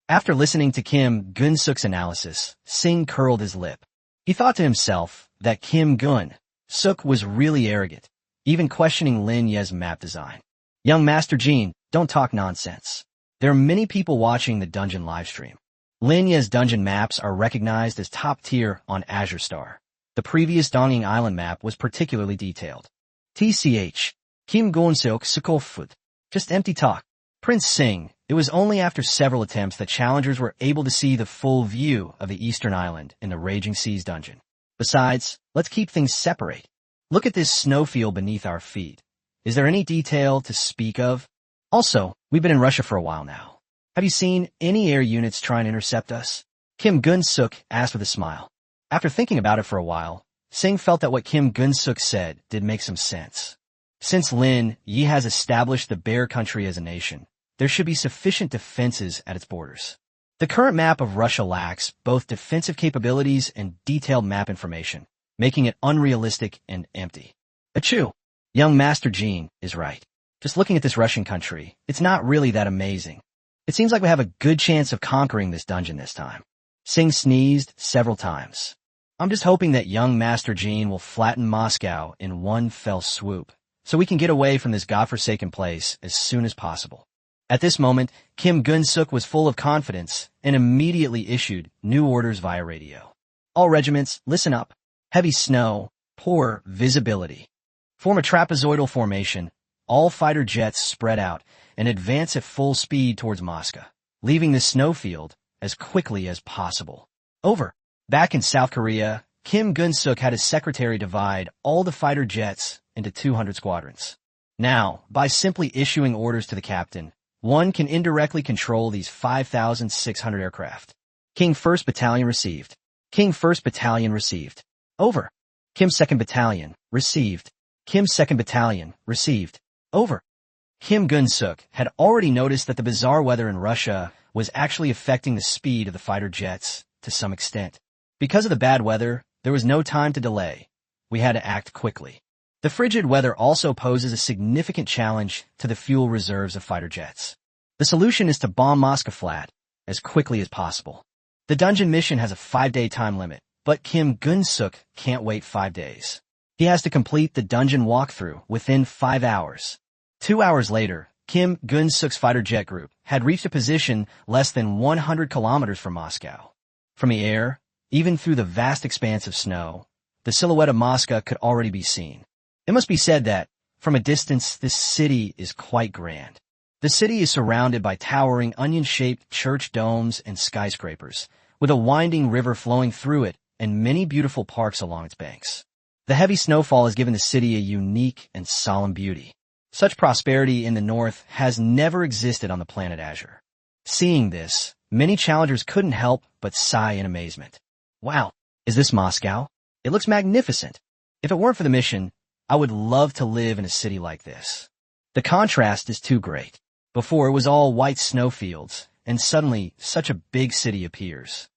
A: After listening to Kim Gun-suk's analysis, Singh curled his lip. He thought to himself that Kim Gun-suk was really arrogant, even questioning Lin Ye's map design. Young Master Jean, don't talk nonsense. There are many people watching the dungeon livestream. Lin Ye's dungeon maps are recognized as top tier on Azure Star. The previous Donging Island map was particularly detailed. TCH. Kim Gun-suk Sukofut. Just empty talk. Prince Singh, it was only after several attempts that challengers were able to see the full view of the Eastern Island in the Raging Seas dungeon. Besides, let's keep things separate. Look at this snowfield beneath our feet. Is there any detail to speak of? Also, we've been in Russia for a while now. Have you seen any air units trying to intercept us? Kim Gun-suk asked with a smile. After thinking about it for a while, Singh felt that what Kim Gun-suk said did make some sense. Since Lin Ye has established the Bear Country as a nation, there should be sufficient defenses at its borders. The current map of Russia lacks both defensive capabilities and detailed map information, making it unrealistic and empty. Achoo! Young Master Jean is right. Just looking at this Russian country, it's not really that amazing. It seems like we have a good chance of conquering this dungeon this time. Singh sneezed several times. I'm just hoping that young Master Jean will flatten Moscow in one fell swoop, so we can get away from this godforsaken place as soon as possible. At this moment, Kim Gun-suk was full of confidence and immediately issued new orders via radio. All regiments, listen up. Heavy snow, poor visibility. Form a trapezoidal formation. All fighter jets spread out and advance at full speed towards Moscow, leaving the snowfield as quickly as possible. Over. Back in South Korea, Kim Gun-suk had his secretary divide all the fighter jets into 200 squadrons. Now, by simply issuing orders to the captain, one can indirectly control these 5,600 aircraft. King 1st Battalion received. King 1st Battalion received. Over. Kim 2nd Battalion received. Kim 2nd Battalion received. Over. Kim Gun-suk had already noticed that the bizarre weather in Russia was actually affecting the speed of the fighter jets to some extent. Because of the bad weather, there was no time to delay. We had to act quickly. The frigid weather also poses a significant challenge to the fuel reserves of fighter jets. The solution is to bomb Moscow flat as quickly as possible. The dungeon mission has a 5-day time limit, but Kim Gun-suk can't wait 5 days. He has to complete the dungeon walkthrough within 5 hours. 2 hours later, Kim Gun-suk's fighter jet group had reached a position less than 100 kilometers from Moscow. From the air, even through the vast expanse of snow, the silhouette of Moscow could already be seen. It must be said that, from a distance, this city is quite grand. The city is surrounded by towering onion-shaped church domes and skyscrapers, with a winding river flowing through it and many beautiful parks along its banks. The heavy snowfall has given the city a unique and solemn beauty. Such prosperity in the north has never existed on the planet Azure. Seeing this, many challengers couldn't help but sigh in amazement. Wow, is this Moscow? It looks magnificent. If it weren't for the mission, I would love to live in a city like this. The contrast is too great. Before it was all white snowfields, and suddenly such a big city appears.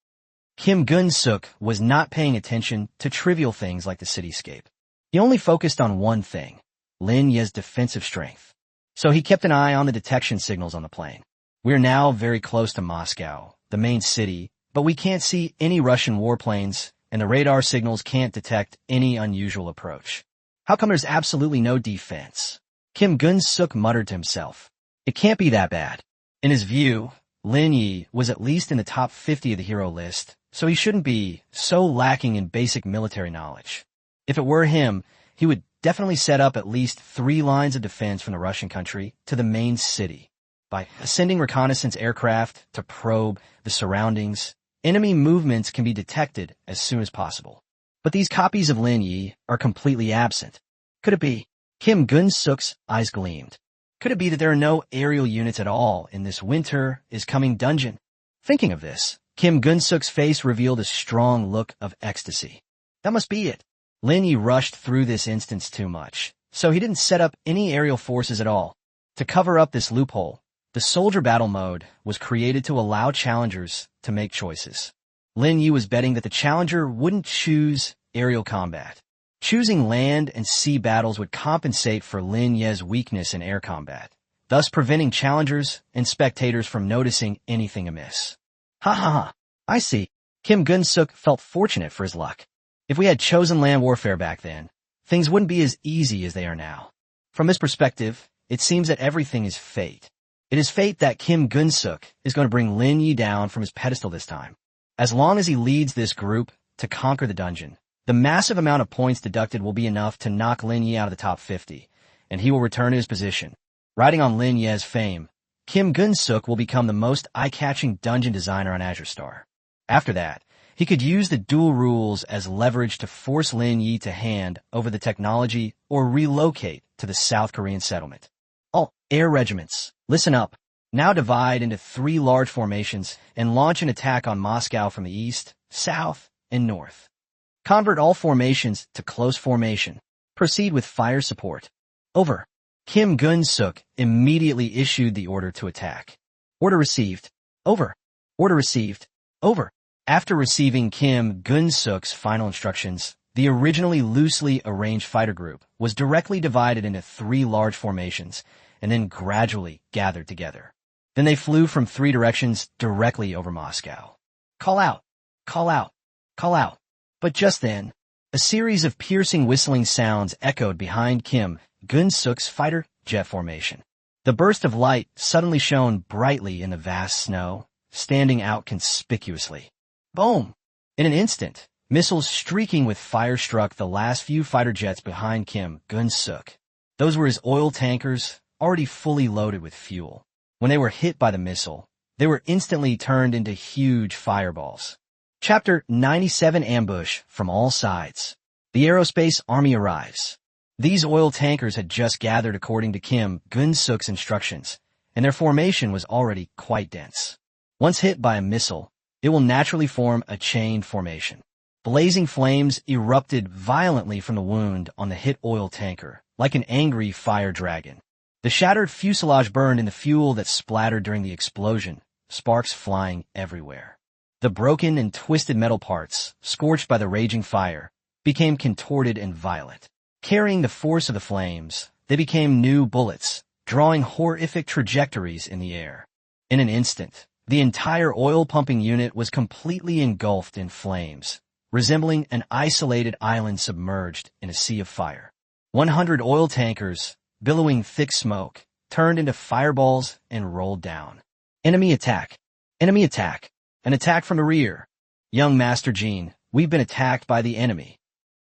A: Kim Gun-suk was not paying attention to trivial things like the cityscape. He only focused on one thing, Lin Ye's defensive strength. So he kept an eye on the detection signals on the plane. We're now very close to Moscow, the main city, but we can't see any Russian warplanes, and the radar signals can't detect any unusual approach. How come there's absolutely no defense? Kim Gun-suk muttered to himself. It can't be that bad. In his view, Lin Ye was at least in the top 50 of the hero list, so he shouldn't be so lacking in basic military knowledge. If it were him, he would definitely set up at least 3 lines of defense from the Russian country to the main city. By sending reconnaissance aircraft to probe the surroundings, enemy movements can be detected as soon as possible. But these copies of Lin Ye are completely absent. Could it be? Kim Gun-suk's eyes gleamed. Could it be that there are no aerial units at all in this winter is coming dungeon? Thinking of this, Kim Gun-suk's face revealed a strong look of ecstasy. That must be it. Lin Ye rushed through this instance too much, so he didn't set up any aerial forces at all. To cover up this loophole, the soldier battle mode was created to allow challengers to make choices. Lin Ye was betting that the challenger wouldn't choose aerial combat. Choosing land and sea battles would compensate for Lin Ye's weakness in air combat, thus preventing challengers and spectators from noticing anything amiss. Ha ha ha, I see. Kim Gun-suk felt fortunate for his luck. If we had chosen land warfare back then, things wouldn't be as easy as they are now. From this perspective, it seems that everything is fate. It is fate that Kim Gun-suk is going to bring Lin Ye down from his pedestal this time. As long as he leads this group to conquer the dungeon, the massive amount of points deducted will be enough to knock Lin Ye out of the top 50, and he will return to his position. Riding on Lin Ye's fame, Kim Gun-suk will become the most eye-catching dungeon designer on Azure Star. After that, he could use the dual rules as leverage to force Lin Ye to hand over the technology or relocate to the South Korean settlement. All air regiments, listen up. Now divide into 3 large formations and launch an attack on Moscow from the east, south, and north. Convert all formations to close formation. Proceed with fire support. Over. Kim Gun-suk immediately issued the order to attack. Order received. Over. Order received. Over. After receiving Kim Gun-suk's final instructions, the originally loosely arranged fighter group was directly divided into 3 large formations and then gradually gathered together. Then they flew from 3 directions directly over Moscow. Call out! Call out! Call out! But just then, a series of piercing whistling sounds echoed behind Kim Gun-suk's fighter jet formation. The burst of light suddenly shone brightly in the vast snow, standing out conspicuously. Boom! In an instant, missiles streaking with fire struck the last few fighter jets behind Kim Gun-suk. Those were his oil tankers, already fully loaded with fuel. When they were hit by the missile, they were instantly turned into huge fireballs. Chapter 97 Ambush from all sides. The Aerospace Army arrives. These oil tankers had just gathered according to Kim Gun-suk's instructions, and their formation was already quite dense. Once hit by a missile, it will naturally form a chain formation. Blazing flames erupted violently from the wound on the hit oil tanker, like an angry fire dragon. The shattered fuselage burned in the fuel that splattered during the explosion, sparks flying everywhere. The broken and twisted metal parts, scorched by the raging fire, became contorted and violent. Carrying the force of the flames, they became new bullets, drawing horrific trajectories in the air. In an instant, the entire oil-pumping unit was completely engulfed in flames, resembling an isolated island submerged in a sea of fire. 100 oil tankers, billowing thick smoke, turned into fireballs and rolled down. Enemy attack! Enemy attack! An attack from the rear! Young Master Jean, we've been attacked by the enemy.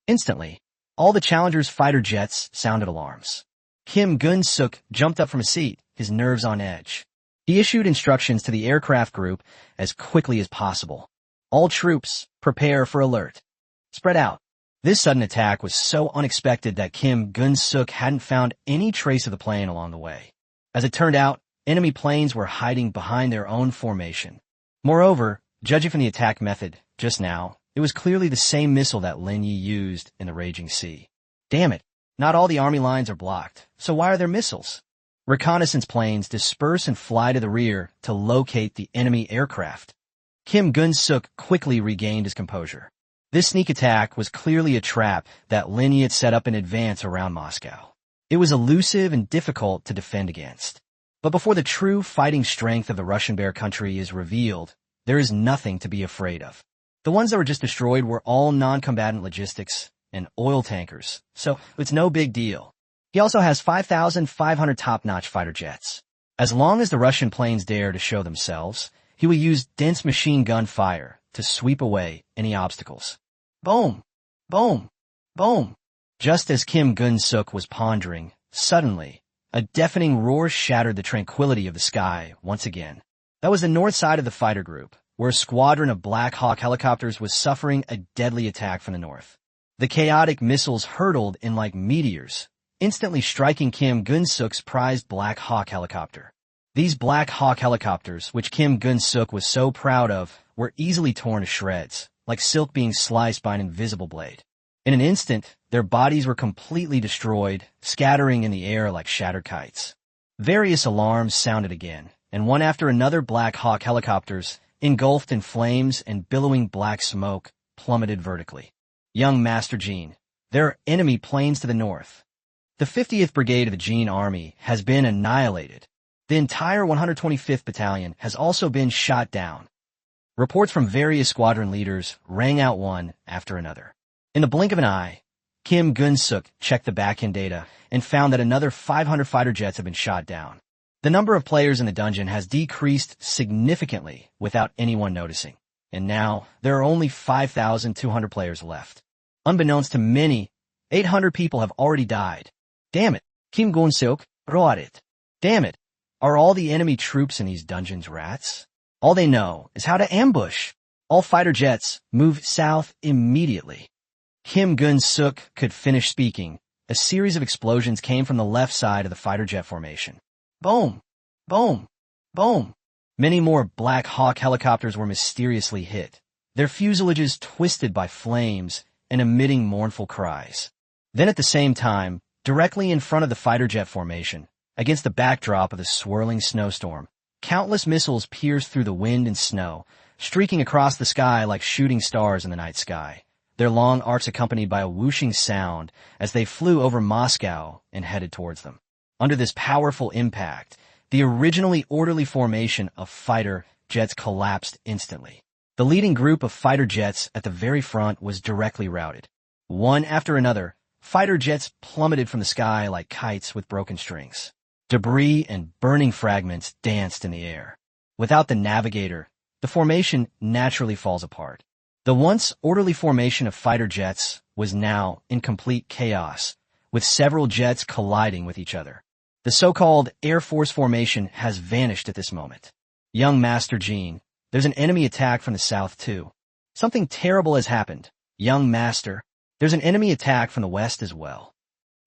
A: Instantly, all the challengers' fighter jets sounded alarms. Kim Gun-suk jumped up from his seat, his nerves on edge. He issued instructions to the aircraft group as quickly as possible. All troops, prepare for alert. Spread out. This sudden attack was so unexpected that Kim Gun-suk hadn't found any trace of the plane along the way. As it turned out, enemy planes were hiding behind their own formation. Moreover, judging from the attack method just now, it was clearly the same missile that Lin Ye used in the raging sea. Damn it, not all the army lines are blocked, so why are there missiles? Reconnaissance planes disperse and fly to the rear to locate the enemy aircraft. Kim Gun-suk quickly regained his composure. This sneak attack was clearly a trap that Lin Ye had set up in advance around Moscow. It was elusive and difficult to defend against. But before the true fighting strength of the Russian Bear country is revealed, there is nothing to be afraid of. The ones that were just destroyed were all non-combatant logistics and oil tankers, so it's no big deal. He also has 5,500 top-notch fighter jets. As long as the Russian planes dare to show themselves, he will use dense machine gun fire to sweep away any obstacles. Boom! Boom! Boom! Just as Kim Gun-suk was pondering, suddenly, a deafening roar shattered the tranquility of the sky once again. That was the north side of the fighter group, where a squadron of Black Hawk helicopters was suffering a deadly attack from the north. The chaotic missiles hurtled in like meteors, instantly striking Kim Gun-suk's prized Black Hawk helicopter. These Black Hawk helicopters, which Kim Gun-suk was so proud of, were easily torn to shreds, like silk being sliced by an invisible blade. In an instant, their bodies were completely destroyed, scattering in the air like shattered kites. Various alarms sounded again, and one after another Black Hawk helicopters, engulfed in flames and billowing black smoke, plummeted vertically. Young Master Jean, there are enemy planes to the north. The 50th Brigade of the Jean Army has been annihilated. The entire 125th Battalion has also been shot down. Reports from various squadron leaders rang out one after another. In the blink of an eye, Kim Gun-suk checked the back-end data and found that another 500 fighter jets had been shot down. The number of players in the dungeon has decreased significantly without anyone noticing, and now there are only 5,200 players left. Unbeknownst to many, 800 people have already died. Damn it, Kim Gun-suk brought it. Damn it, are all the enemy troops in these dungeons rats? All they know is how to ambush. All fighter jets move south immediately. Kim Gun-suk could finish speaking. A series of explosions came from the left side of the fighter jet formation. Boom! Boom! Boom! Many more Black Hawk helicopters were mysteriously hit, their fuselages twisted by flames and emitting mournful cries. Then at the same time, directly in front of the fighter jet formation, against the backdrop of the swirling snowstorm, countless missiles pierced through the wind and snow, streaking across the sky like shooting stars in the night sky, their long arcs accompanied by a whooshing sound as they flew over Moscow and headed towards them. Under this powerful impact, the originally orderly formation of fighter jets collapsed instantly. The leading group of fighter jets at the very front was directly routed. One after another, fighter jets plummeted from the sky like kites with broken strings. Debris and burning fragments danced in the air. Without the navigator, the formation naturally falls apart. The once orderly formation of fighter jets was now in complete chaos, with several jets colliding with each other. The so-called Air Force formation has vanished at this moment. Young Master Jean, there's an enemy attack from the south too. Something terrible has happened. Young Master, there's an enemy attack from the west as well.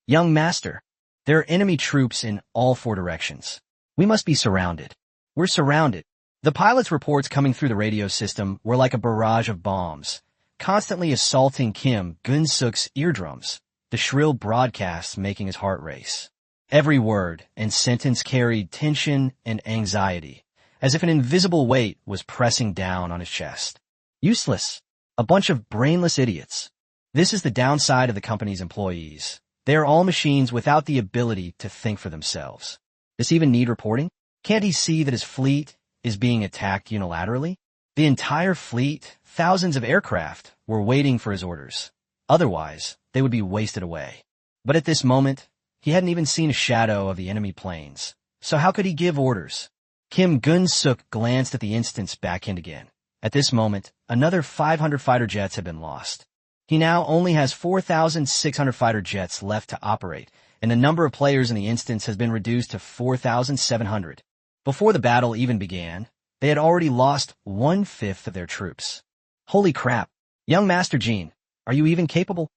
A: Young Master, there are enemy troops in all four directions. We must be surrounded. We're surrounded. The pilot's reports coming through the radio system were like a barrage of bombs, constantly assaulting Kim Gun-suk's eardrums, the shrill broadcasts making his heart race. Every word and sentence carried tension and anxiety, as if an invisible weight was pressing down on his chest. Useless. A bunch of brainless idiots. This is the downside of the company's employees. They are all machines without the ability to think for themselves. Does he even need reporting? Can't he see that his fleet is being attacked unilaterally? The entire fleet, thousands of aircraft, were waiting for his orders. Otherwise, they would be wasted away. But at this moment, he hadn't even seen a shadow of the enemy planes. So how could he give orders? Kim Gun-suk glanced at the instant's back-end again. At this moment, another 500 fighter jets had been lost. He now only has 4,600 fighter jets left to operate, and the number of players in the instance has been reduced to 4,700. Before the battle even began, they had already lost 1/5 of their troops. Holy crap! Young Master Jean, are you even capable?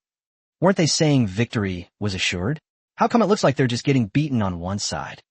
A: Weren't they saying victory was assured? How come it looks like they're just getting beaten on one side?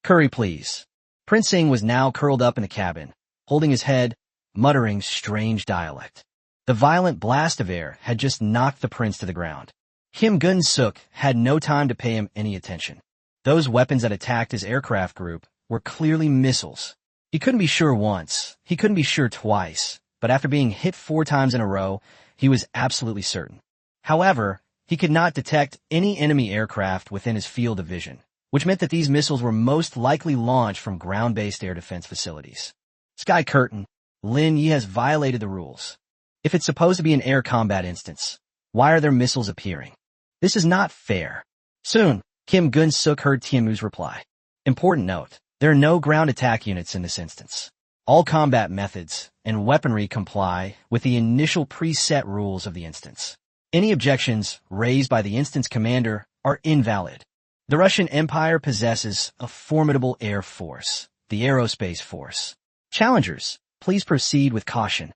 A: Curry, please. Prince Singh was now curled up in the cabin, holding his head, muttering strange dialect. The violent blast of air had just knocked the prince to the ground. Kim Gun-suk had no time to pay him any attention. Those weapons that attacked his aircraft group were clearly missiles. He couldn't be sure once, he couldn't be sure twice, but after being hit 4 times in a row, he was absolutely certain. However, he could not detect any enemy aircraft within his field of vision, which meant that these missiles were most likely launched from ground-based air defense facilities. Sky Curtain, Lin Ye has violated the rules. If it's supposed to be an air combat instance, why are there missiles appearing? This is not fair. Soon, Kim Gun-suk heard Tiamu's reply. Important note, there are no ground attack units in this instance. All combat methods and weaponry comply with the initial preset rules of the instance. Any objections raised by the instance commander are invalid. The Russian Empire possesses a formidable air force, the Aerospace Force. Challengers, please proceed with caution.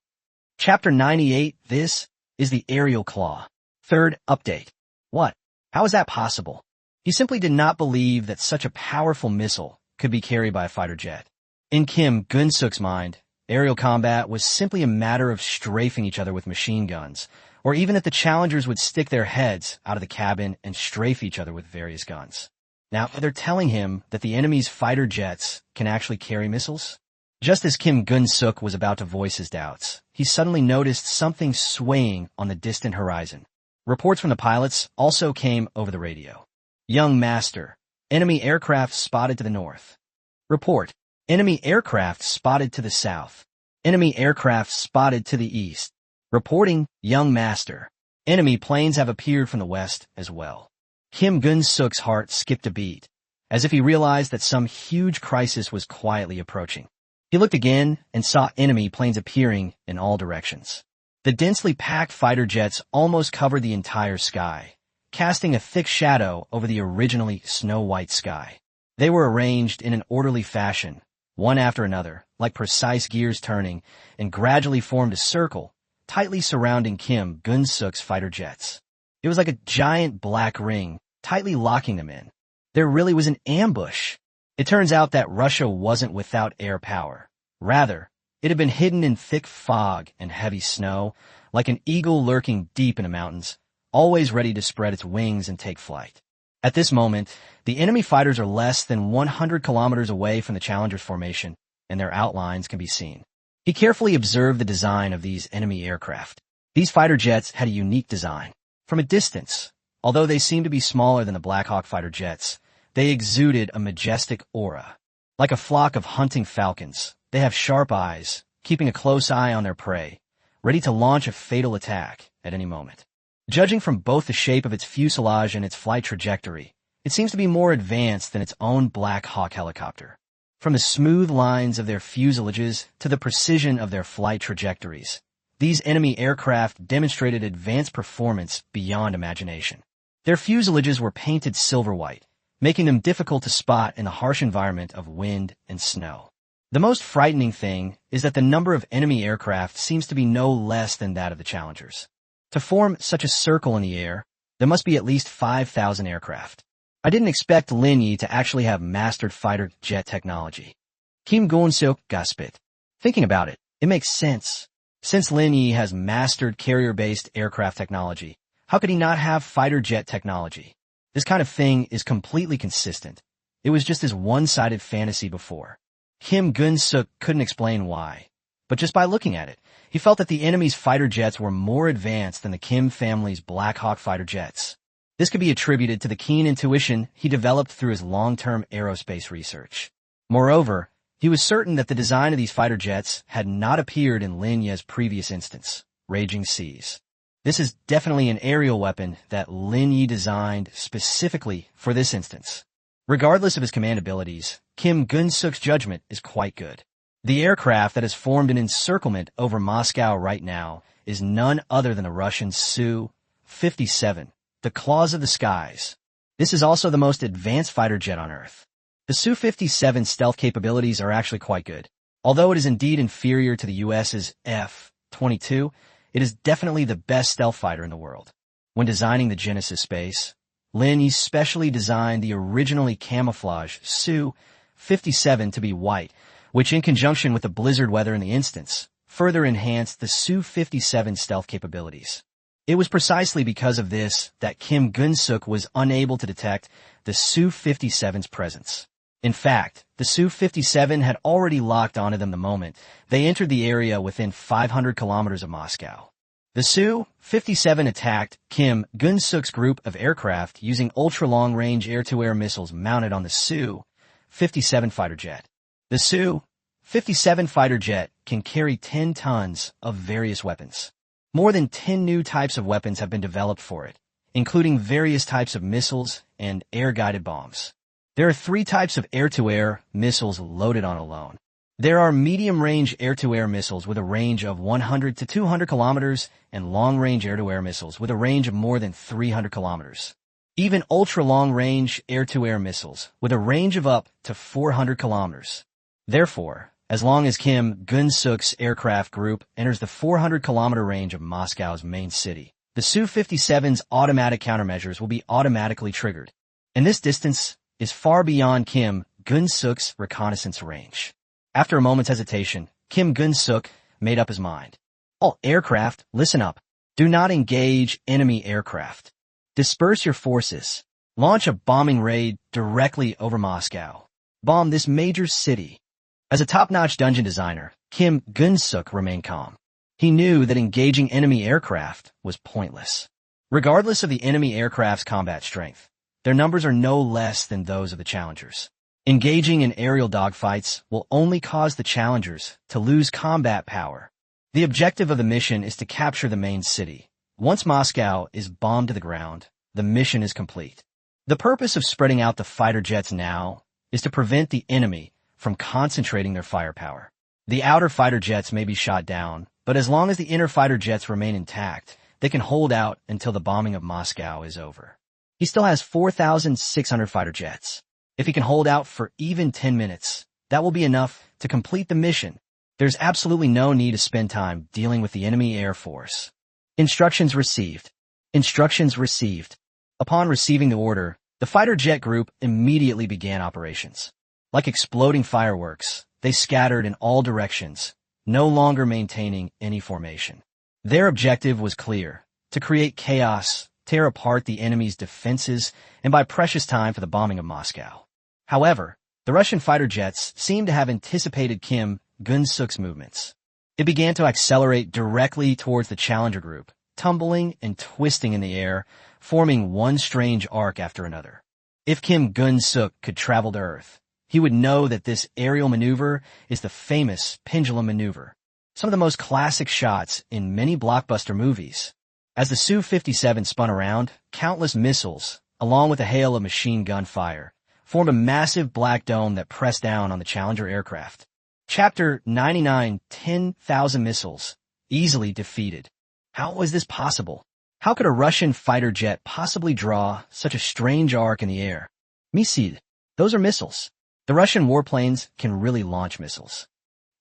A: Chapter 98, this is the Aerial Claw. Third update. What? How is that possible? He simply did not believe that such a powerful missile could be carried by a fighter jet. In Kim Gun-suk's mind, Aerial combat was simply a matter of strafing each other with machine guns, or even that the challengers would stick their heads out of the cabin and strafe each other with various guns. Now, they're telling him that the enemy's fighter jets can actually carry missiles? Just as Kim Gun-suk was about to voice his doubts, he suddenly noticed something swaying on the distant horizon. Reports from the pilots also came over the radio. Young master, enemy aircraft spotted to the north. Report, enemy aircraft spotted to the south. Enemy aircraft spotted to the east. Reporting, young master. Enemy planes have appeared from the west as well. Kim Gun-suk's heart skipped a beat, as if he realized that some huge crisis was quietly approaching. He looked again and saw enemy planes appearing in all directions. The densely packed fighter jets almost covered the entire sky, casting a thick shadow over the originally snow-white sky. They were arranged in an orderly fashion, one after another, like precise gears turning, and gradually formed a circle, tightly surrounding Kim Gun-suk's fighter jets. It was like a giant black ring, tightly locking them in. There really was an ambush. It turns out that Russia wasn't without air power. Rather, it had been hidden in thick fog and heavy snow, like an eagle lurking deep in the mountains, always ready to spread its wings and take flight. At this moment, the enemy fighters are less than 100 kilometers away from the Challenger's formation, and their outlines can be seen. He carefully observed the design of these enemy aircraft. These fighter jets had a unique design. From a distance, although they seemed to be smaller than the Black Hawk fighter jets, they exuded a majestic aura. Like a flock of hunting falcons, they have sharp eyes, keeping a close eye on their prey, ready to launch a fatal attack at any moment. Judging from both the shape of its fuselage and its flight trajectory, it seems to be more advanced than its own Black Hawk helicopter. From the smooth lines of their fuselages to the precision of their flight trajectories, these enemy aircraft demonstrated advanced performance beyond imagination. Their fuselages were painted silver white, making them difficult to spot in the harsh environment of wind and snow. The most frightening thing is that the number of enemy aircraft seems to be no less than that of the Challengers. To form such a circle in the air, there must be at least 5,000 aircraft. I didn't expect Lin Ye to actually have mastered fighter jet technology. Kim Gun-suk gasped. Thinking about it, it makes sense. Since Lin Ye has mastered carrier-based aircraft technology, how could he not have fighter jet technology? This kind of thing is completely consistent. It was just his one-sided fantasy before. Kim Gun-suk couldn't explain why, but just by looking at it, he felt that the enemy's fighter jets were more advanced than the Kim family's Black Hawk fighter jets. This could be attributed to the keen intuition he developed through his long-term aerospace research. Moreover, he was certain that the design of these fighter jets had not appeared in Lin Ye's previous instance, Raging Seas. This is definitely an aerial weapon that Lin Ye designed specifically for this instance. Regardless of his command abilities, Kim Gun-suk's judgment is quite good. The aircraft that has formed an encirclement over Moscow right now is none other than the Russian Su-57, the Claws of the Skies. This is also the most advanced fighter jet on Earth. The Su-57's stealth capabilities are actually quite good. Although it is indeed inferior to the US's F-22, it is definitely the best stealth fighter in the world. When designing the Genesis space, Lin Ye specially designed the originally camouflaged Su-57 to be white, which in conjunction with the blizzard weather in the instance, further enhanced the Su-57 stealth capabilities. It was precisely because of this that Kim Gun-suk was unable to detect the Su-57's presence. In fact, the Su-57 had already locked onto them the moment they entered the area within 500 kilometers of Moscow. The Su-57 attacked Kim Gun-suk's group of aircraft using ultra-long-range air-to-air missiles mounted on the Su-57 fighter jet. The Su-57 fighter jet can carry 10 tons of various weapons. More than 10 new types of weapons have been developed for it, including various types of missiles and air-guided bombs. There are 3 types of air-to-air missiles loaded on alone. There are medium-range air-to-air missiles with a range of 100 to 200 kilometers and long-range air-to-air missiles with a range of more than 300 kilometers. Even ultra-long-range air-to-air missiles with a range of up to 400 kilometers. Therefore, as long as Kim Gun-suk's aircraft group enters the 400-kilometer range of Moscow's main city, the Su-57's automatic countermeasures will be automatically triggered. And this distance is far beyond Kim Gun-suk's reconnaissance range. After a moment's hesitation, Kim Gun-suk made up his mind. All aircraft, listen up. Do not engage enemy aircraft. Disperse your forces. Launch a bombing raid directly over Moscow. Bomb this major city. As a top-notch dungeon designer, Kim Gun-suk remained calm. He knew that engaging enemy aircraft was pointless. Regardless of the enemy aircraft's combat strength, their numbers are no less than those of the challengers. Engaging in aerial dogfights will only cause the challengers to lose combat power. The objective of the mission is to capture the main city. Once Moscow is bombed to the ground, the mission is complete. The purpose of spreading out the fighter jets now is to prevent the enemy from concentrating their firepower. The outer fighter jets may be shot down, but as long as the inner fighter jets remain intact, they can hold out until the bombing of Moscow is over. He still has 4,600 fighter jets. If he can hold out for even 10 minutes, that will be enough to complete the mission. There's absolutely no need to spend time dealing with the enemy air force. Instructions received. Instructions received. Upon receiving the order, the fighter jet group immediately began operations. Like exploding fireworks, they scattered in all directions, no longer maintaining any formation. Their objective was clear: to create chaos, tear apart the enemy's defenses, and buy precious time for the bombing of Moscow. However, the Russian fighter jets seemed to have anticipated Kim Gun-suk's movements. It began to accelerate directly towards the challenger group, tumbling and twisting in the air, forming one strange arc after another. If Kim Gun-suk could travel to Earth, he would know that this aerial maneuver is the famous pendulum maneuver, some of the most classic shots in many blockbuster movies. As the Su-57 spun around, countless missiles, along with a hail of machine gun fire, formed a massive black dome that pressed down on the Challenger aircraft. Chapter 99, 10,000 missiles, easily defeated. How was this possible? How could a Russian fighter jet possibly draw such a strange arc in the air? Missiles. Those are missiles. The Russian warplanes can really launch missiles.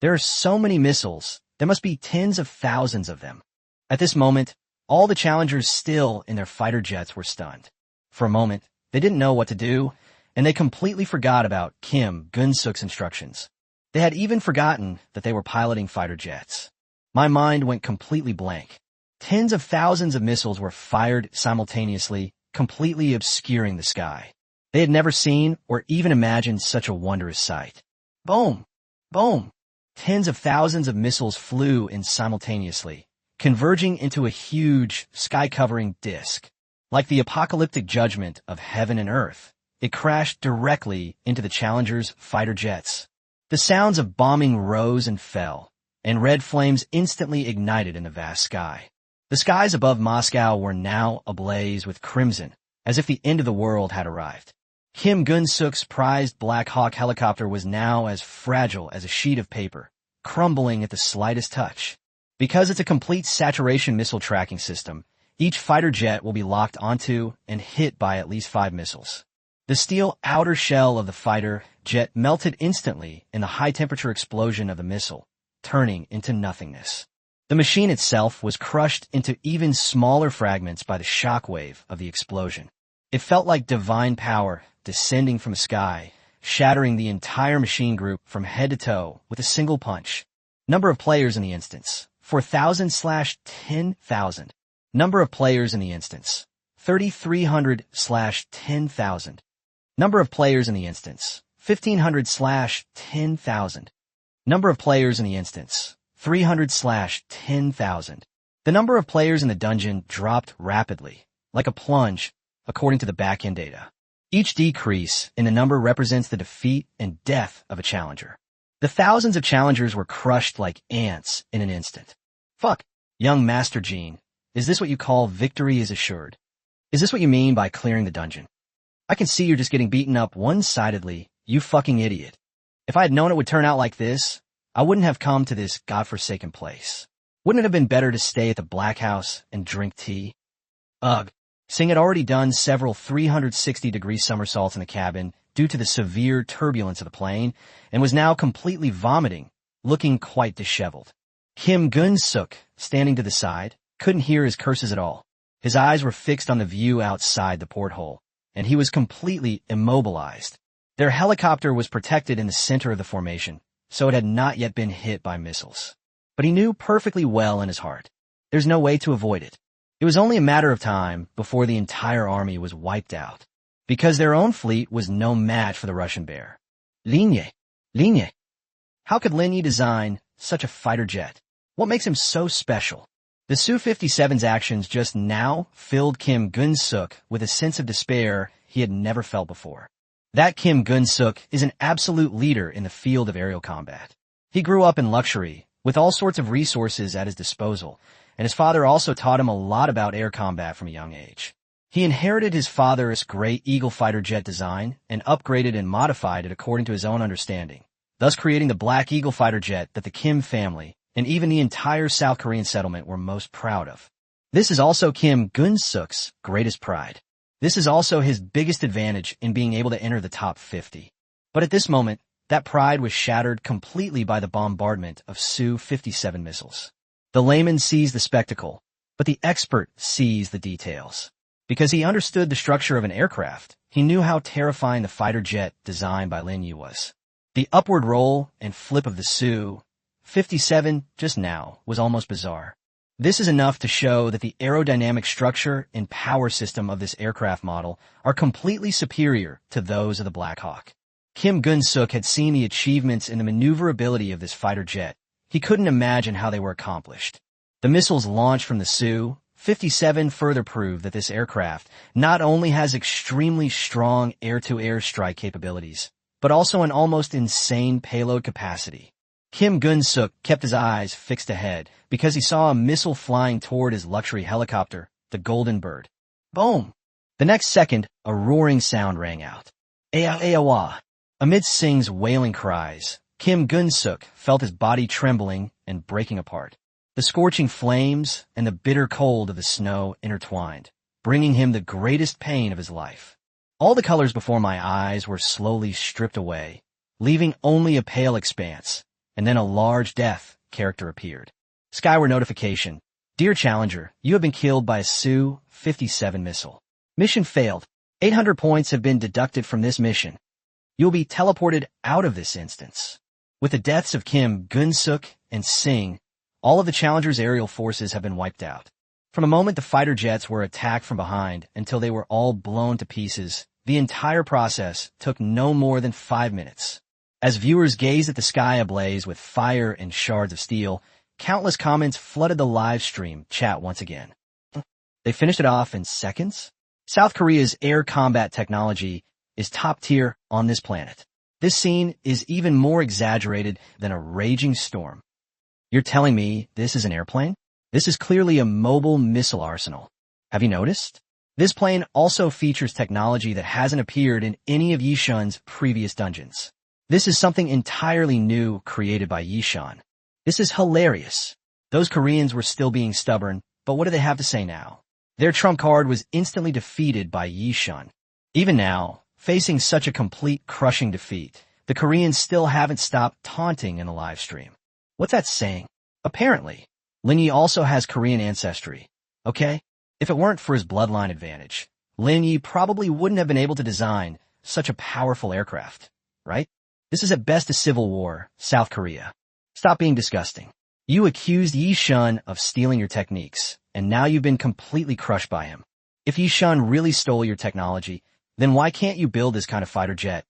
A: There are so many missiles, there must be tens of thousands of them. At this moment, all the challengers still in their fighter jets were stunned. For a moment, they didn't know what to do, and they completely forgot about Kim Gun-suk's instructions. They had even forgotten that they were piloting fighter jets. My mind went completely blank. Tens of thousands of missiles were fired simultaneously, completely obscuring the sky. They had never seen or even imagined such a wondrous sight. Boom! Boom! Tens of thousands of missiles flew in simultaneously, converging into a huge, sky-covering disk. Like the apocalyptic judgment of heaven and earth, it crashed directly into the Challenger's fighter jets. The sounds of bombing rose and fell, and red flames instantly ignited in the vast sky. The skies above Moscow were now ablaze with crimson, as if the end of the world had arrived. Kim Gun-suk's prized Black Hawk helicopter was now as fragile as a sheet of paper, crumbling at the slightest touch. Because it's a complete saturation missile tracking system, each fighter jet will be locked onto and hit by at least 5 missiles. The steel outer shell of the fighter jet melted instantly in the high-temperature explosion of the missile, turning into nothingness. The machine itself was crushed into even smaller fragments by the shockwave of the explosion. It felt like divine power descending from the sky, shattering the entire machine group from head to toe with a single punch. Number of players in the instance, 4,000/10,000. Number of players in the instance, 3,300/10,000. Number of players in the instance, 1,500/10,000. Number of players in the instance, 300/10,000. The number of players in the dungeon dropped rapidly, like a plunge, according to the back-end data. Each decrease in the number represents the defeat and death of a challenger. The thousands of challengers were crushed like ants in an instant. Fuck, young Master Gene, is this what you call victory is assured? Is this what you mean by clearing the dungeon? I can see you're just getting beaten up one-sidedly, you fucking idiot. If I had known it would turn out like this, I wouldn't have come to this godforsaken place. Wouldn't it have been better to stay at the Black House and drink tea? Ugh. Singh had already done several 360-degree somersaults in the cabin due to the severe turbulence of the plane and was now completely vomiting, looking quite disheveled. Kim Gun-suk, standing to the side, couldn't hear his curses at all. His eyes were fixed on the view outside the porthole, and he was completely immobilized. Their helicopter was protected in the center of the formation, so it had not yet been hit by missiles. But he knew perfectly well in his heart, there's no way to avoid it. It was only a matter of time before the entire army was wiped out, because their own fleet was no match for the Russian bear. Lin Ye. Lin Ye. How could Lin Ye design such a fighter jet? What makes him so special? The Su-57's actions just now filled Kim Gun-suk with a sense of despair he had never felt before. That Kim Gun-suk is an absolute leader in the field of aerial combat. He grew up in luxury, with all sorts of resources at his disposal, and his father also taught him a lot about air combat from a young age. He inherited his father's great Eagle fighter jet design and upgraded and modified it according to his own understanding, thus creating the Black Eagle fighter jet that the Kim family and even the entire South Korean settlement were most proud of. This is also Kim Gun-suk's greatest pride. This is also his biggest advantage in being able to enter the top 50. But at this moment, that pride was shattered completely by the bombardment of Su-57 missiles. The layman sees the spectacle, but the expert sees the details. Because he understood the structure of an aircraft, he knew how terrifying the fighter jet designed by Lin Ye was. The upward roll and flip of the Su-57 just now was almost bizarre. This is enough to show that the aerodynamic structure and power system of this aircraft model are completely superior to those of the Black Hawk. Kim Gun-suk had seen the achievements in the maneuverability of this fighter jet. He couldn't imagine how they were accomplished. The missiles launched from the Su-57 further prove that this aircraft not only has extremely strong air-to-air strike capabilities, but also an almost insane payload capacity. Kim Gun-suk kept his eyes fixed ahead because he saw a missile flying toward his luxury helicopter, the Golden Bird. Boom! The next second, a roaring sound rang out. Aya-aya-wah. Amidst Singh's wailing cries, Kim Gun-suk felt his body trembling and breaking apart. The scorching flames and the bitter cold of the snow intertwined, bringing him the greatest pain of his life. All the colors before my eyes were slowly stripped away, leaving only a pale expanse, and then a large death character appeared. Skyward notification. Dear Challenger, you have been killed by a Su-57 missile. Mission failed. 800 points have been deducted from this mission. You will be teleported out of this instance. With the deaths of Kim Gun-suk and Singh, all of the Challenger's aerial forces have been wiped out. From the moment the fighter jets were attacked from behind until they were all blown to pieces, the entire process took no more than 5 minutes. As viewers gazed at the sky ablaze with fire and shards of steel, countless comments flooded the live stream chat once again. They finished it off in seconds? South Korea's air combat technology is top tier on this planet. This scene is even more exaggerated than a raging storm. You're telling me this is an airplane? This is clearly a mobile missile arsenal. Have you noticed? This plane also features technology that hasn't appeared in any of Yishun's previous dungeons. This is something entirely new created by Yishun. This is hilarious. Those Koreans were still being stubborn, but what do they have to say now? Their trump card was instantly defeated by Yishun. Even now, facing such a complete crushing defeat, the Koreans still haven't stopped taunting in the live stream. What's that saying? Apparently, Lin Ye also has Korean ancestry. Okay? If it weren't for his bloodline advantage, Lin Ye probably wouldn't have been able to design such a powerful aircraft, right? This is at best a civil war, South Korea. Stop being disgusting. You accused Yishun of stealing your techniques, and now you've been completely crushed by him. If Yishun really stole your technology, then why can't you build this kind of fighter jet?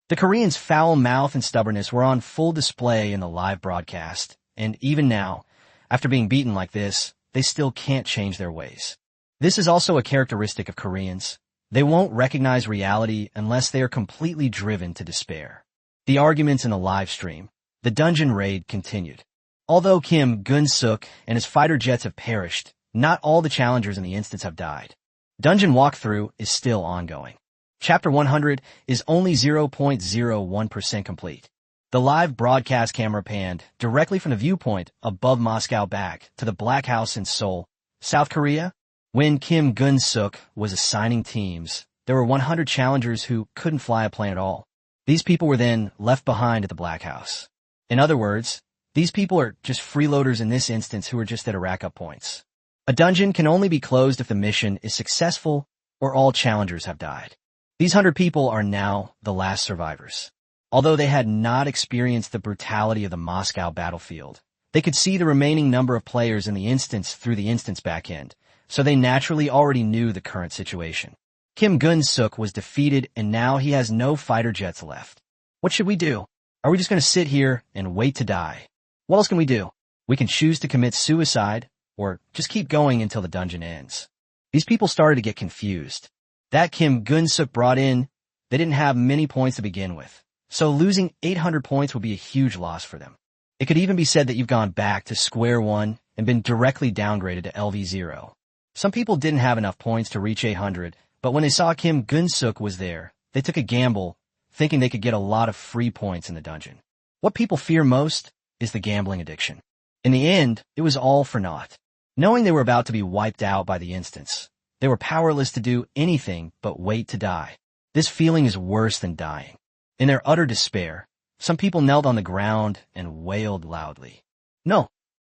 A: The Koreans' foul mouth and stubbornness were on full display in the live broadcast, and even now, after being beaten like this, they still can't change their ways. This is also a characteristic of Koreans. They won't recognize reality unless they are completely driven to despair. The arguments in the live stream, the dungeon raid continued. Although Kim Gun-suk and his fighter jets have perished, not all the challengers in the instance have died. Dungeon walkthrough is still ongoing. Chapter 100 is only 0.01% complete. The live broadcast camera panned directly from the viewpoint above Moscow back to the Black House in Seoul, South Korea. When Kim Gun-suk was assigning teams, there were 100 challengers who couldn't fly a plane at all. These people were then left behind at the Black House. In other words, these people are just freeloaders in this instance who are just there to rack up points. A dungeon can only be closed if the mission is successful or all challengers have died. These 100 people are now the last survivors. Although they had not experienced the brutality of the Moscow battlefield, they could see the remaining number of players in the instance through the instance backend, so they naturally already knew the current situation. Kim Gun-suk was defeated, and now he has no fighter jets left. What should we do? Are we just going to sit here and wait to die? What else can we do? We can choose to commit suicide, or just keep going until the dungeon ends. These people started to get confused. That Kim Gun-suk brought in, they didn't have many points to begin with, so losing 800 points would be a huge loss for them. It could even be said that you've gone back to square one and been directly downgraded to LV0. Some people didn't have enough points to reach 800, but when they saw Kim Gun-suk was there, they took a gamble, thinking they could get a lot of free points in the dungeon. What people fear most is the gambling addiction. In the end, it was all for naught. Knowing they were about to be wiped out by the instance, they were powerless to do anything but wait to die. This feeling is worse than dying. In their utter despair, some people knelt on the ground and wailed loudly. No,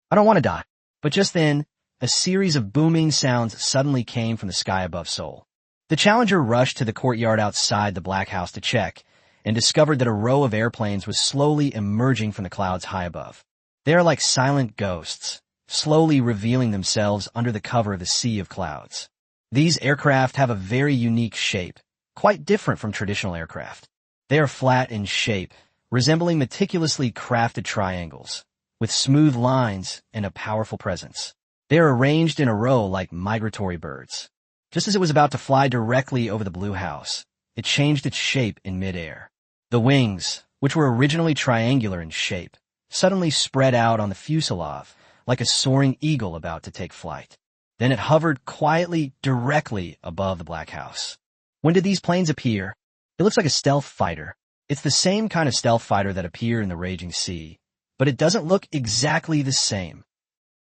A: I don't want to die. But just then, a series of booming sounds suddenly came from the sky above Seoul. The Challenger rushed to the courtyard outside the Black House to check, and discovered that a row of airplanes was slowly emerging from the clouds high above. They are like silent ghosts, slowly revealing themselves under the cover of the sea of clouds. These aircraft have a very unique shape, quite different from traditional aircraft. They are flat in shape, resembling meticulously crafted triangles, with smooth lines and a powerful presence. They are arranged in a row like migratory birds. Just as it was about to fly directly over the Blue House, it changed its shape in midair. The wings, which were originally triangular in shape, suddenly spread out on the fuselage like a soaring eagle about to take flight. Then it hovered quietly directly above the Black House. When did these planes appear? It looks like a stealth fighter. It's the same kind of stealth fighter that appear in the Raging Sea, but it doesn't look exactly the same.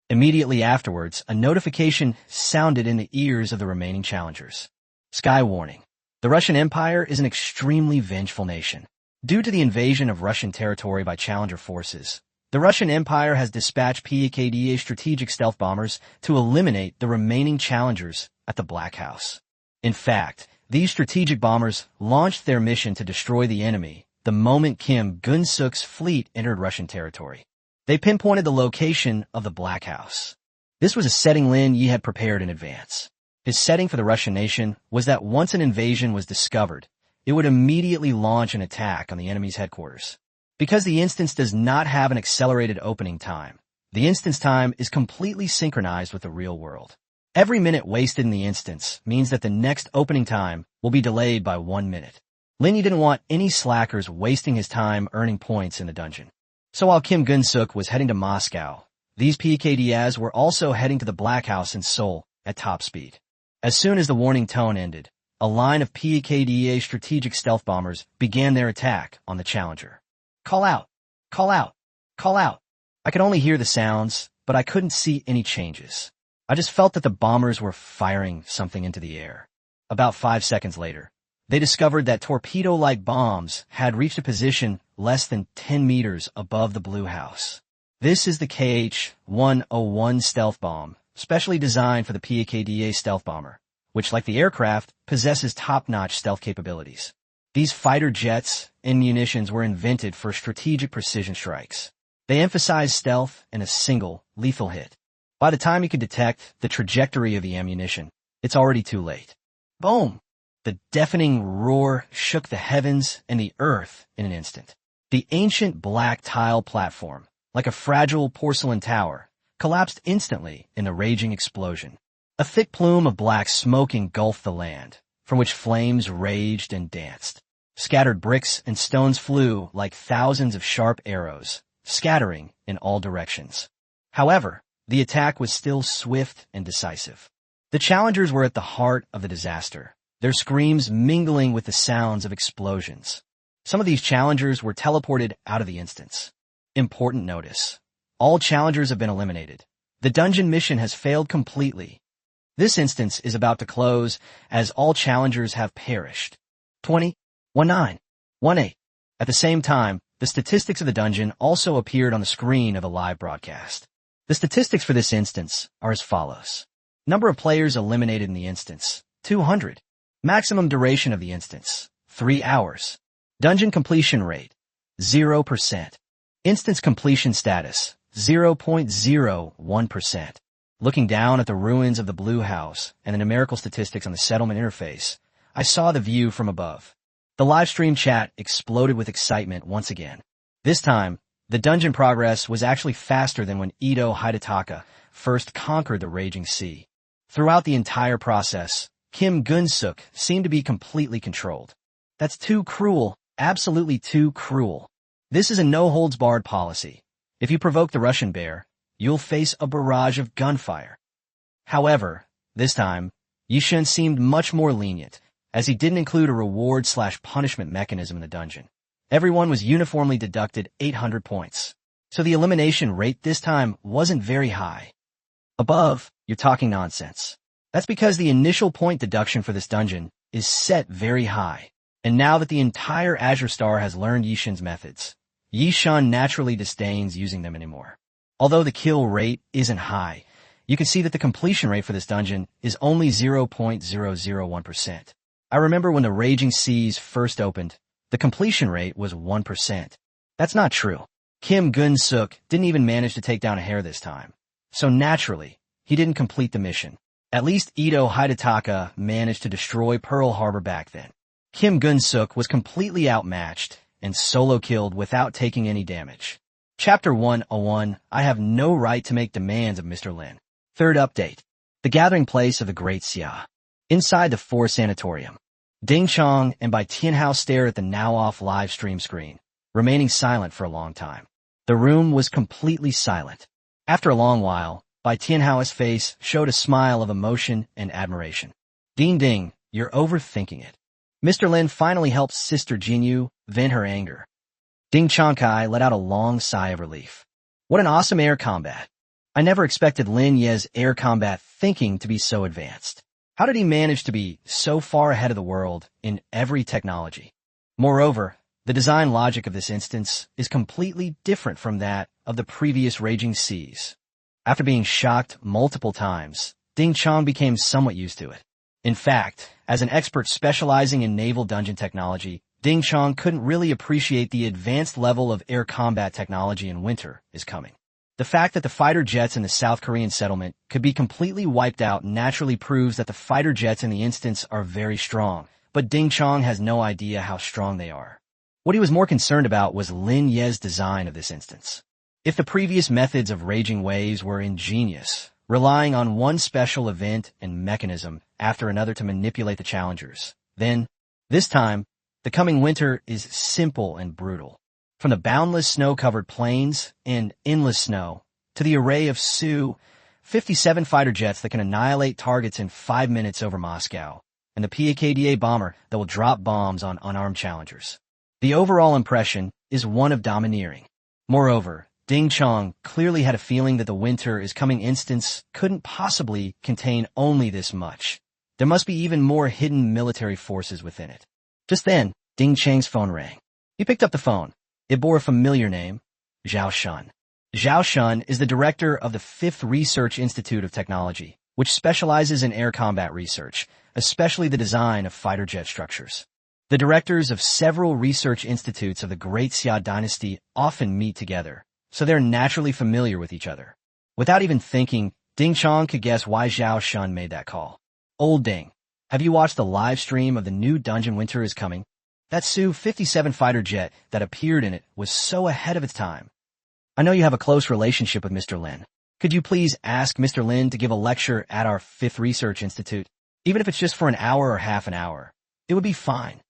A: Immediately afterwards, a notification sounded in the ears of the remaining challengers. Sky warning. The Russian Empire is an extremely vengeful nation. Due to the invasion of Russian territory by challenger forces, the Russian Empire has dispatched PKDA strategic stealth bombers to eliminate the remaining challengers at the Black House. In fact, these strategic bombers launched their mission to destroy the enemy the moment Kim Gun-suk's fleet entered Russian territory. They pinpointed the location of the Black House. This was a setting Lin Ye had prepared in advance. His setting for the Russian nation was that once an invasion was discovered, it would immediately launch an attack on the enemy's headquarters. Because the instance does not have an accelerated opening time, the instance time is completely synchronized with the real world. Every minute wasted in the instance means that the next opening time will be delayed by 1 minute. Lin Ye didn't want any slackers wasting his time earning points in the dungeon. So while Kim Gun-suk was heading to Moscow, these PKDAs were also heading to the Black House in Seoul at top speed. As soon as the warning tone ended, a line of PKDA strategic stealth bombers began their attack on the Challenger. Call out! Call out! Call out! I could only hear the sounds, but I couldn't see any changes. I just felt that the bombers were firing something into the air. About 5 seconds later, they discovered that torpedo-like bombs had reached a position less than 10 meters above the Blue House. This is the KH-101 stealth bomb, specially designed for the PKDA stealth bomber, which, like the aircraft, possesses top-notch stealth capabilities. These fighter jets and munitions were invented for strategic precision strikes. They emphasize stealth and a single, lethal hit. By the time you can detect the trajectory of the ammunition, it's already too late. Boom! The deafening roar shook the heavens and the earth in an instant. The ancient black tile platform, like a fragile porcelain tower, collapsed instantly in the raging explosion. A thick plume of black smoke engulfed the land, from which flames raged and danced. Scattered bricks and stones flew like thousands of sharp arrows, scattering in all directions. However, the attack was still swift and decisive. The challengers were at the heart of the disaster, their screams mingling with the sounds of explosions. Some of these challengers were teleported out of the instance. Important notice. All challengers have been eliminated. The dungeon mission has failed completely. This instance is about to close as all challengers have perished. 20, 19, 18. At the same time, the statistics of the dungeon also appeared on the screen of the live broadcast. The statistics for this instance are as follows. Number of players eliminated in the instance, 200. Maximum duration of the instance, 3 hours. Dungeon completion rate, 0%. Instance completion status, 0.01%. Looking down at the ruins of the Blue House and the numerical statistics on the settlement interface, I saw the view from above. The live stream chat exploded with excitement once again. This time, the dungeon progress was actually faster than when Ito Hidataka first conquered the Raging Sea. Throughout the entire process, Kim Gun-suk seemed to be completely controlled. That's too cruel, absolutely too cruel. This is a no-holds-barred policy. If you provoke the Russian bear, you'll face a barrage of gunfire. However, this time, Yishun seemed much more lenient, as he didn't include a reward/punishment mechanism in the dungeon. Everyone was uniformly deducted 800 points. So the elimination rate this time wasn't very high. Above, you're talking nonsense. That's because the initial point deduction for this dungeon is set very high. And now that the entire Azure Star has learned Yishun's methods, Yishun naturally disdains using them anymore. Although the kill rate isn't high, you can see that the completion rate for this dungeon is only 0.001%. I remember when the Raging Seas first opened, the completion rate was 1%. That's not true. Kim Gun-suk didn't even manage to take down a hare this time. So naturally, he didn't complete the mission. At least Ito Hidataka managed to destroy Pearl Harbor back then. Kim Gun-suk was completely outmatched and solo-killed without taking any damage. Chapter 101, I have no right to make demands of Mr. Lin. Third update. The gathering place of the Great Xia. Inside the Forest Sanatorium. Ding Chong and Bai Tianhao stare at the now-off live stream screen, remaining silent for a long time. The room was completely silent. After a long while, Bai Tianhao's face showed a smile of emotion and admiration. Ding Ding, you're overthinking it. Mr. Lin finally helped Sister Jinyu vent her anger. Ding Chongkai let out a long sigh of relief. What an awesome air combat. I never expected Lin Ye's air combat thinking to be so advanced. How did he manage to be so far ahead of the world in every technology? Moreover, the design logic of this instance is completely different from that of the previous Raging Seas. After being shocked multiple times, Ding Chong became somewhat used to it. In fact, as an expert specializing in naval dungeon technology, Ding Chong couldn't really appreciate the advanced level of air combat technology in winter is coming. The fact that the fighter jets in the South Korean settlement could be completely wiped out naturally proves that the fighter jets in the instance are very strong, but Ding Chong has no idea how strong they are. What he was more concerned about was Lin Ye's design of this instance. If the previous methods of raging waves were ingenious, relying on one special event and mechanism after another to manipulate the challengers, then, this time, the coming winter is simple and brutal. From the boundless snow-covered plains and endless snow, to the array of Su-57 fighter jets that can annihilate targets in 5 minutes over Moscow, and the PAKDA bomber that will drop bombs on unarmed challengers. The overall impression is one of domineering. Moreover, Ding Chong clearly had a feeling that the winter is coming instance couldn't possibly contain only this much. There must be even more hidden military forces within it. Just then, Ding Chang's phone rang. He picked up the phone. It bore a familiar name, Zhao Shun. Zhao Shun is the director of the 5th Research Institute of Technology, which specializes in air combat research, especially the design of fighter jet structures. The directors of several research institutes of the Great Xia dynasty often meet together, so they're naturally familiar with each other. Without even thinking, Ding Chong could guess why Zhao Shun made that call. Old Ding, have you watched the live stream of the new dungeon Winter is Coming? That Su-57 fighter jet that appeared in it was so ahead of its time. I know you have a close relationship with Mr. Lin. Could you please ask Mr. Lin to give a lecture at our 5th Research Institute? Even if it's just for an hour or half an hour, it would be fine.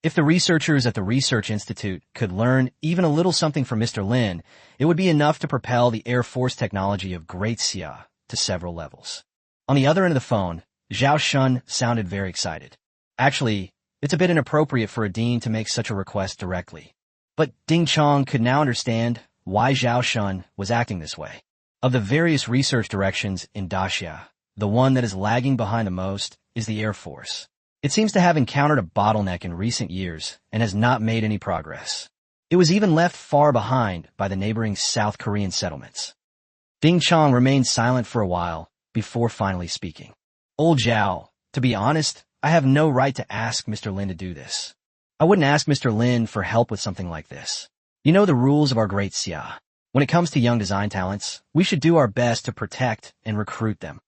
A: If the researchers at the Research Institute could learn even a little something from Mr. Lin, it would be enough to propel the Air Force technology of Great Xia to several levels. On the other end of the phone, Zhao Shun sounded very excited. Actually, it's a bit inappropriate for a dean to make such a request directly. But Ding Chong could now understand why Zhao Shun was acting this way. Of the various research directions in Daxia, the one that is lagging behind the most is the Air Force. It seems to have encountered a bottleneck in recent years and has not made any progress. It was even left far behind by the neighboring South Korean settlements. Ding Chong remained silent for a while before finally speaking. Old Zhao, to be honest, I have no right to ask Mr. Lin to do this. I wouldn't ask Mr. Lin for help with something like this. You know the rules of our great Xia. When it comes to young design talents, we should do our best to protect and recruit them.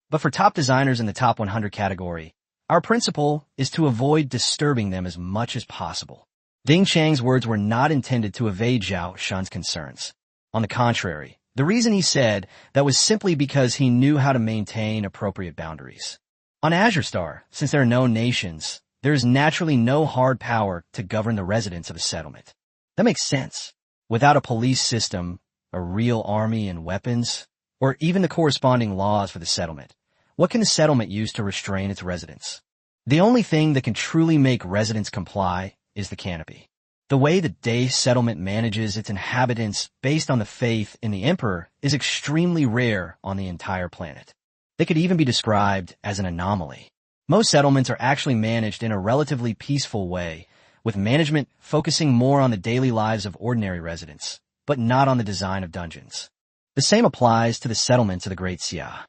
A: But for top designers in the top 100 category, our principle is to avoid disturbing them as much as possible. Ding Chang's words were not intended to evade Zhao Shun's concerns. On the contrary, the reason he said that was simply because he knew how to maintain appropriate boundaries. On Azure Star, since there are no nations, there is naturally no hard power to govern the residents of a settlement. That makes sense. Without a police system, a real army and weapons, or even the corresponding laws for the settlement, what can the settlement use to restrain its residents? The only thing that can truly make residents comply is the canopy. The way the Day settlement manages its inhabitants based on the faith in the emperor is extremely rare on the entire planet. They could even be described as an anomaly. Most settlements are actually managed in a relatively peaceful way, with management focusing more on the daily lives of ordinary residents, but not on the design of dungeons. The same applies to the settlements of the Great Xia.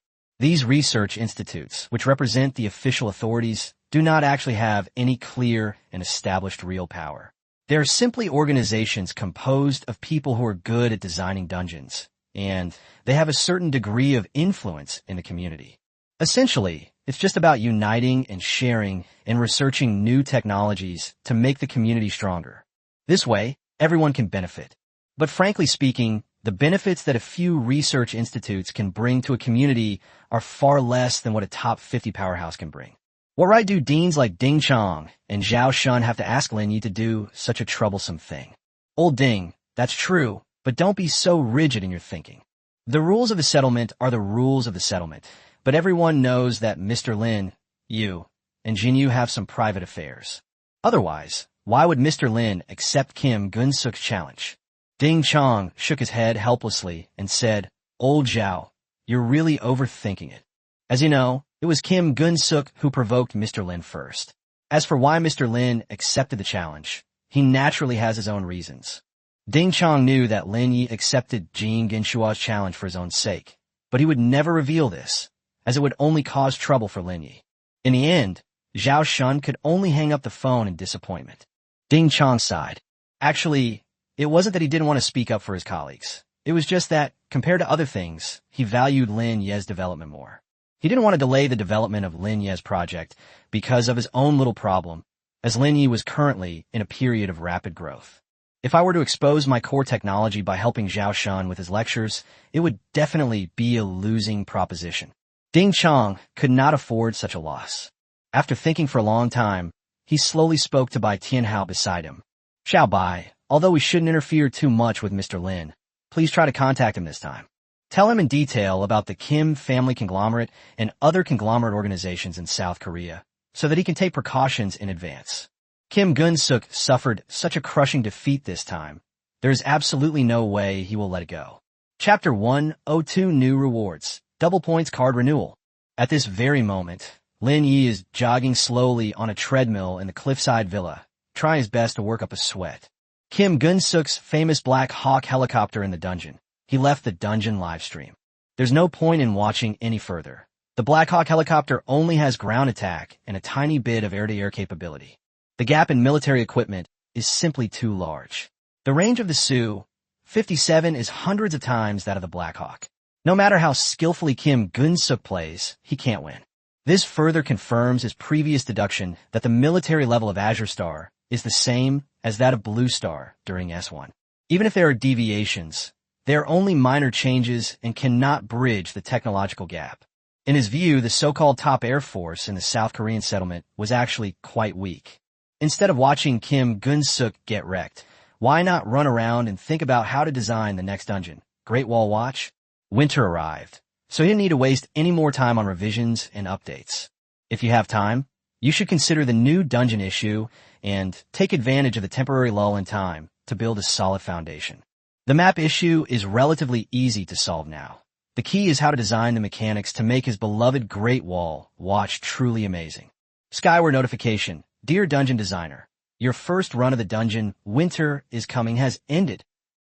A: These research institutes, which represent the official authorities, do not actually have any clear and established real power. They are simply organizations composed of people who are good at designing dungeons, and they have a certain degree of influence in the community. Essentially, it's just about uniting and sharing and researching new technologies to make the community stronger. This way, everyone can benefit. But frankly speaking, the benefits that a few research institutes can bring to a community are far less than what a top 50 powerhouse can bring. What right do deans like Ding Chang and Zhao Shun have to ask Lin Ye to do such a troublesome thing? Old Ding, that's true, but don't be so rigid in your thinking. The rules of the settlement are the rules of the settlement, but everyone knows that Mr. Lin, you, and Jinyu have some private affairs. Otherwise, why would Mr. Lin accept Kim Gun-suk's challenge? Ding Chang shook his head helplessly and said, Old Zhao, you're really overthinking it. As you know, it was Kim Gun-suk who provoked Mr. Lin first. As for why Mr. Lin accepted the challenge, he naturally has his own reasons. Ding Chang knew that Lin Ye accepted Jin Genshua's challenge for his own sake, but he would never reveal this, as it would only cause trouble for Lin Ye. In the end, Zhao Shun could only hang up the phone in disappointment. Ding Chang sighed. Actually, it wasn't that he didn't want to speak up for his colleagues. It was just that, compared to other things, he valued Lin Ye's development more. He didn't want to delay the development of Lin Ye's project because of his own little problem, as Lin Ye was currently in a period of rapid growth. If I were to expose my core technology by helping Zhao Shun with his lectures, it would definitely be a losing proposition. Ding Chang could not afford such a loss. After thinking for a long time, he slowly spoke to Bai Tianhao beside him. Xiao Bai, although we shouldn't interfere too much with Mr. Lin, please try to contact him this time. Tell him in detail about the Kim family conglomerate and other conglomerate organizations in South Korea, so that he can take precautions in advance. Kim Gun-suk suffered such a crushing defeat this time. There is absolutely no way he will let it go. Chapter 102 New Rewards. Double Points Card Renewal. At this very moment, Lin Ye is jogging slowly on a treadmill in the cliffside villa, trying his best to work up a sweat. Kim Gun-suk's famous Black Hawk helicopter in the dungeon. He left the dungeon livestream. There's no point in watching any further. The Black Hawk helicopter only has ground attack and a tiny bit of air-to-air capability. The gap in military equipment is simply too large. The range of the Su-57 is hundreds of times that of the Black Hawk. No matter how skillfully Kim Gun-suk plays, he can't win. This further confirms his previous deduction that the military level of Azure Star is the same as that of Blue Star during S1. Even if there are deviations, they are only minor changes and cannot bridge the technological gap. In his view, the so-called top air force in the South Korean settlement was actually quite weak. Instead of watching Kim Gun-suk get wrecked, why not run around and think about how to design the next dungeon? Great Wall Watch? Winter arrived, so he didn't need to waste any more time on revisions and updates. If you have time, you should consider the new dungeon issue and take advantage of the temporary lull in time to build a solid foundation. The map issue is relatively easy to solve now. The key is how to design the mechanics to make his beloved Great Wall Watch truly amazing. Skyward notification. Dear Dungeon Designer, your first run of the dungeon, Winter is Coming, has ended.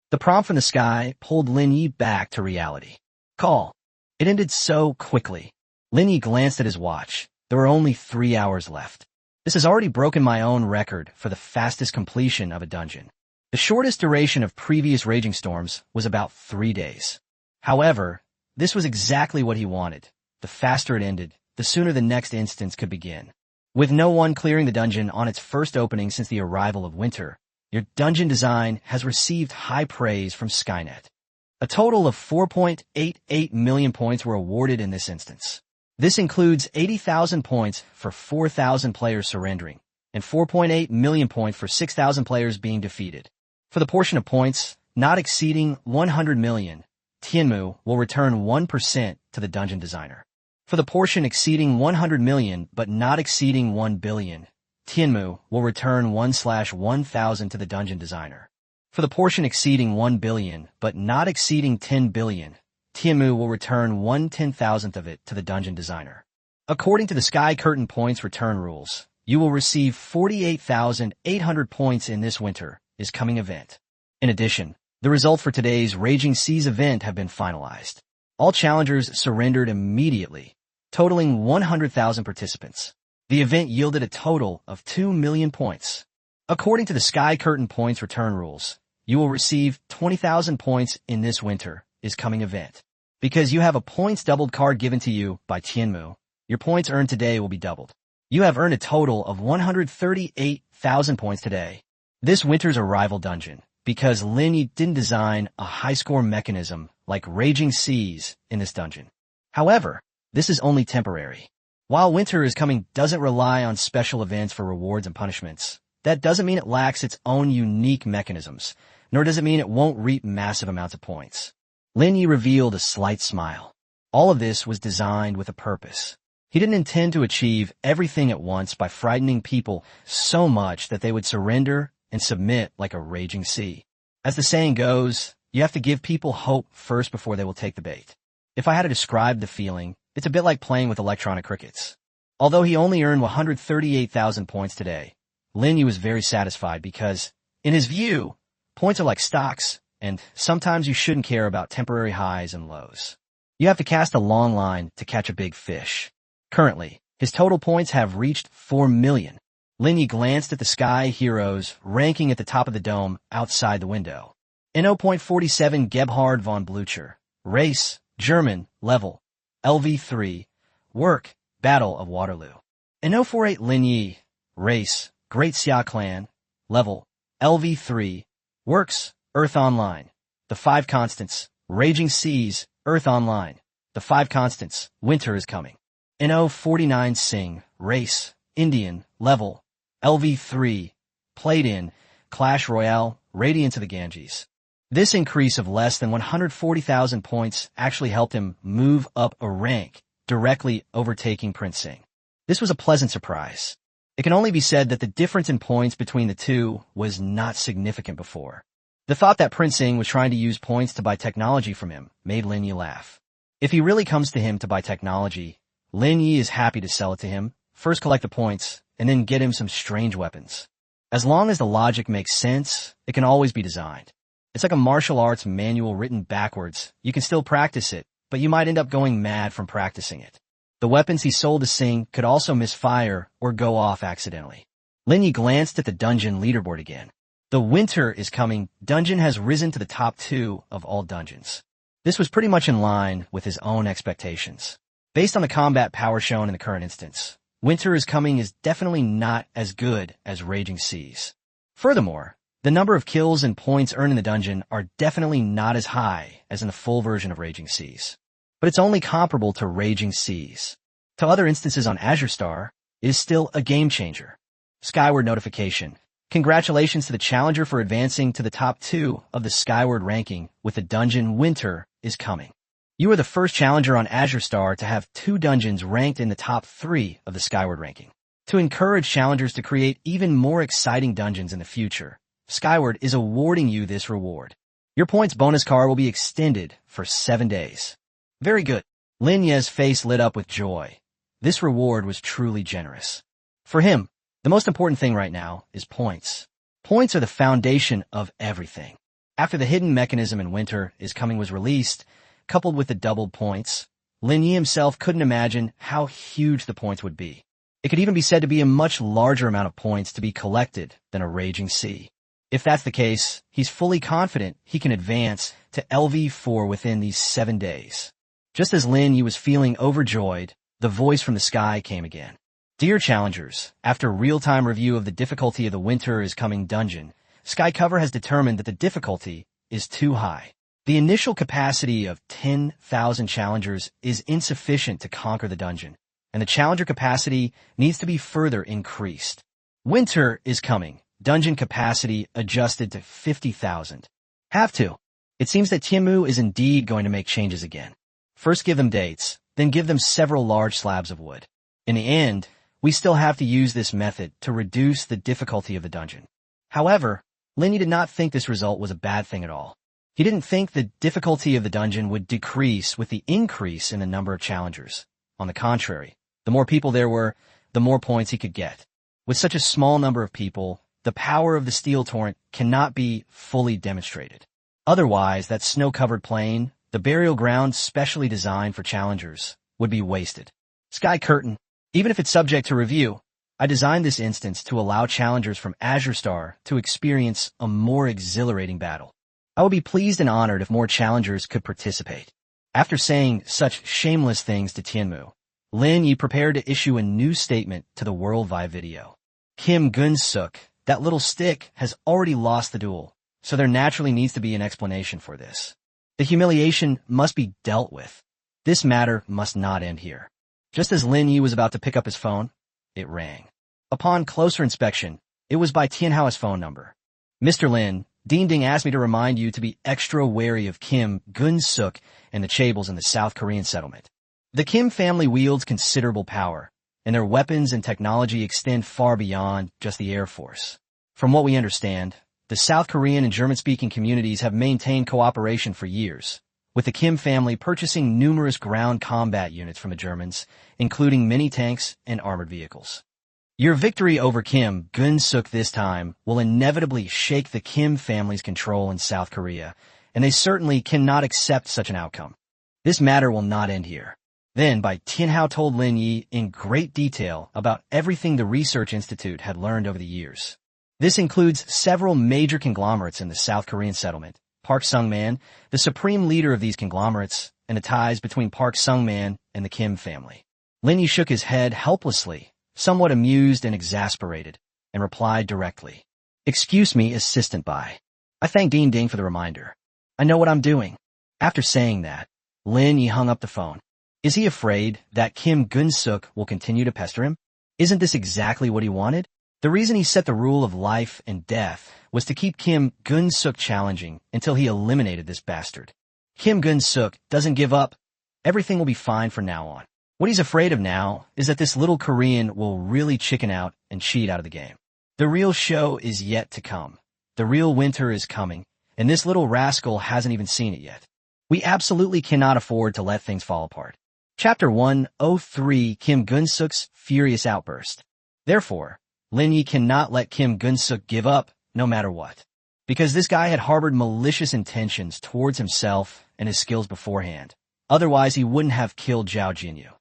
A: The prompt from the sky pulled Lin Ye back to reality. Call. It ended so quickly. Lin Ye glanced at his watch. There were only 3 hours left. This has already broken my own record for the fastest completion of a dungeon. The shortest duration of previous raging storms was about 3 days. However, this was exactly what he wanted. The faster it ended, the sooner the next instance could begin. With no one clearing the dungeon on its first opening since the arrival of winter, your dungeon design has received high praise from Skynet. A total of 4.88 million points were awarded in this instance. This includes 80,000 points for 4,000 players surrendering, and 4.8 million points for 6,000 players being defeated. For the portion of points not exceeding 100 million, Tianmu will return 1% to the dungeon designer. For the portion exceeding 100 million but not exceeding 1 billion, Tianmu will return 1/1000 to the dungeon designer. For the portion exceeding 1 billion but not exceeding 10 billion, Tianmu will return 1/10,000th of it to the dungeon designer. According to the Sky Curtain points return rules, you will receive 48,800 points in this winter is coming event. In addition, the results for today's Raging Seas event have been finalized. All challengers surrendered immediately, totaling 100,000 participants. The event yielded a total of 2 million points. According to the Sky Curtain points return rules, you will receive 20,000 points in this winter is coming event. Because you have a points doubled card given to you by Tianmu, your points earned today will be doubled. You have earned a total of 138,000 points today. This winter's arrival dungeon, because Lin Ye didn't design a high-score mechanism like Raging Seas in this dungeon. However, this is only temporary. While winter is coming doesn't rely on special events for rewards and punishments, that doesn't mean it lacks its own unique mechanisms, nor does it mean it won't reap massive amounts of points. Lin Ye revealed a slight smile. All of this was designed with a purpose. He didn't intend to achieve everything at once by frightening people so much that they would surrender and submit like a raging sea. As the saying goes, you have to give people hope first before they will take the bait. If I had to describe the feeling, it's a bit like playing with electronic crickets. Although he only earned 138,000 points today, Lin Ye was very satisfied because, in his view, points are like stocks, and sometimes you shouldn't care about temporary highs and lows. You have to cast a long line to catch a big fish. Currently, his total points have reached 4 million. Lin Ye glanced at the Sky Heroes ranking at the top of the dome outside the window. In 0.47 Gebhard von Blücher, race, German, level, LV3, work, Battle of Waterloo. In 0.48 Lin Ye, race, Great Xia Clan, level, LV3, works, Earth Online. The 5 constants, Raging Seas, Earth Online. The 5 constants, winter is coming. In 0.49 Singh, race, Indian, level, LV3, played in, Clash Royale, Radiance of the Ganges. This increase of less than 140,000 points actually helped him move up a rank, directly overtaking Prince Singh. This was a pleasant surprise. It can only be said that the difference in points between the two was not significant before. The thought that Prince Singh was trying to use points to buy technology from him made Lin Ye laugh. If he really comes to him to buy technology, Lin Ye is happy to sell it to him, first collect the points, and then get him some strange weapons. As long as the logic makes sense, it can always be designed. It's like a martial arts manual written backwards. You can still practice it, but you might end up going mad from practicing it. The weapons he sold to Singh could also misfire or go off accidentally. Lin Ye glanced at the dungeon leaderboard again. The winter is coming. Dungeon has risen to the top 2 of all dungeons. This was pretty much in line with his own expectations. Based on the combat power shown in the current instance, winter is coming is definitely not as good as Raging Seas. Furthermore, the number of kills and points earned in the dungeon are definitely not as high as in the full version of Raging Seas. But it's only comparable to Raging Seas. To other instances on Azure Star, it is still a game changer. Skyward notification. Congratulations to the challenger for advancing to the top 2 of the Skyward ranking with the dungeon Winter is Coming. You are the first challenger on Azure Star to have 2 dungeons ranked in the top 3 of the Skyward ranking. To encourage challengers to create even more exciting dungeons in the future, Skyward is awarding you this reward. Your points bonus card will be extended for 7 days. Very good. Lin Ye's face lit up with joy. This reward was truly generous. For him, the most important thing right now is points. Points are the foundation of everything. After the hidden mechanism in Winter is Coming was released, coupled with the doubled points, Lin Ye himself couldn't imagine how huge the points would be. It could even be said to be a much larger amount of points to be collected than a Raging Sea. If that's the case, he's fully confident he can advance to LV4 within these 7 days. Just as Lin Ye was feeling overjoyed, the voice from the sky came again. Dear challengers, after real-time review of the difficulty of the Winter is Coming dungeon, Skycover has determined that the difficulty is too high. The initial capacity of 10,000 challengers is insufficient to conquer the dungeon, and the challenger capacity needs to be further increased. Winter is Coming. Dungeon capacity adjusted to 50,000. Have to. It seems that Tianmu is indeed going to make changes again. First give them dates, then give them several large slabs of wood. In the end, we still have to use this method to reduce the difficulty of the dungeon. However, Lin Ye did not think this result was a bad thing at all. He didn't think the difficulty of the dungeon would decrease with the increase in the number of challengers. On the contrary, the more people there were, the more points he could get. With such a small number of people, the power of the steel torrent cannot be fully demonstrated. Otherwise, that snow-covered plain, the burial ground specially designed for challengers, would be wasted. Sky Curtain. Even if it's subject to review, I designed this instance to allow challengers from Azure Star to experience a more exhilarating battle. I would be pleased and honored if more challengers could participate. After saying such shameless things to Tianmu, Lin Ye prepared to issue a new statement to the world via video. Kim Gun-suk, that little stick, has already lost the duel, so there naturally needs to be an explanation for this. The humiliation must be dealt with. This matter must not end here. Just as Lin Ye was about to pick up his phone, it rang. Upon closer inspection, it was by Tianhao's phone number. Mr. Lin, Dean Ding asked me to remind you to be extra wary of Kim Gun-suk and the chaebols in the South Korean settlement. The Kim family wields considerable power, and their weapons and technology extend far beyond just the Air Force. From what we understand, the South Korean and German-speaking communities have maintained cooperation for years, with the Kim family purchasing numerous ground combat units from the Germans, including many tanks and armored vehicles. Your victory over Kim Gun-suk this time will inevitably shake the Kim family's control in South Korea, and they certainly cannot accept such an outcome. This matter will not end here. Then, Tianhao told Lin Ye in great detail about everything the Research Institute had learned over the years. This includes several major conglomerates in the South Korean settlement, Park Sung-man, the supreme leader of these conglomerates, and the ties between Park Sung-man and the Kim family. Lin Ye shook his head helplessly, somewhat amused and exasperated, and replied directly. Excuse me, Assistant Bai. I thank Dean Ding for the reminder. I know what I'm doing. After saying that, Lin Ye hung up the phone. Is he afraid that Kim Gun-suk will continue to pester him? Isn't this exactly what he wanted? The reason he set the rule of life and death was to keep Kim Gun-suk challenging until he eliminated this bastard. Kim Gun-suk doesn't give up. Everything will be fine from now on. What he's afraid of now is that this little Korean will really chicken out and cheat out of the game. The real show is yet to come. The real winter is coming, and this little rascal hasn't even seen it yet. We absolutely cannot afford to let things fall apart. Chapter 103, Kim Gun-suk's Furious Outburst. Therefore, Lin Ye cannot let Kim Gun-suk give up, no matter what. Because this guy had harbored malicious intentions towards himself and his skills beforehand. Otherwise, he wouldn't have killed Zhao Jinyu.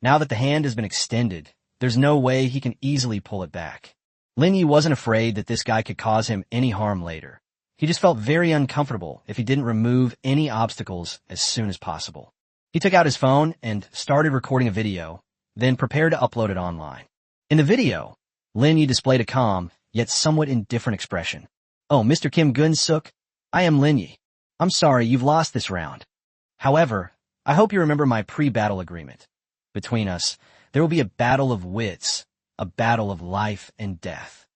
A: Now that the hand has been extended, there's no way he can easily pull it back. Lin Ye wasn't afraid that this guy could cause him any harm later. He just felt very uncomfortable if he didn't remove any obstacles as soon as possible. He took out his phone and started recording a video, then prepared to upload it online. In the video, Lin Ye displayed a calm, yet somewhat indifferent expression. Oh, Mr. Kim Gun-suk, I am Lin Ye. I'm sorry you've lost this round. However, I hope you remember my pre-battle agreement. Between us, there will be a battle of wits, a battle of life and death.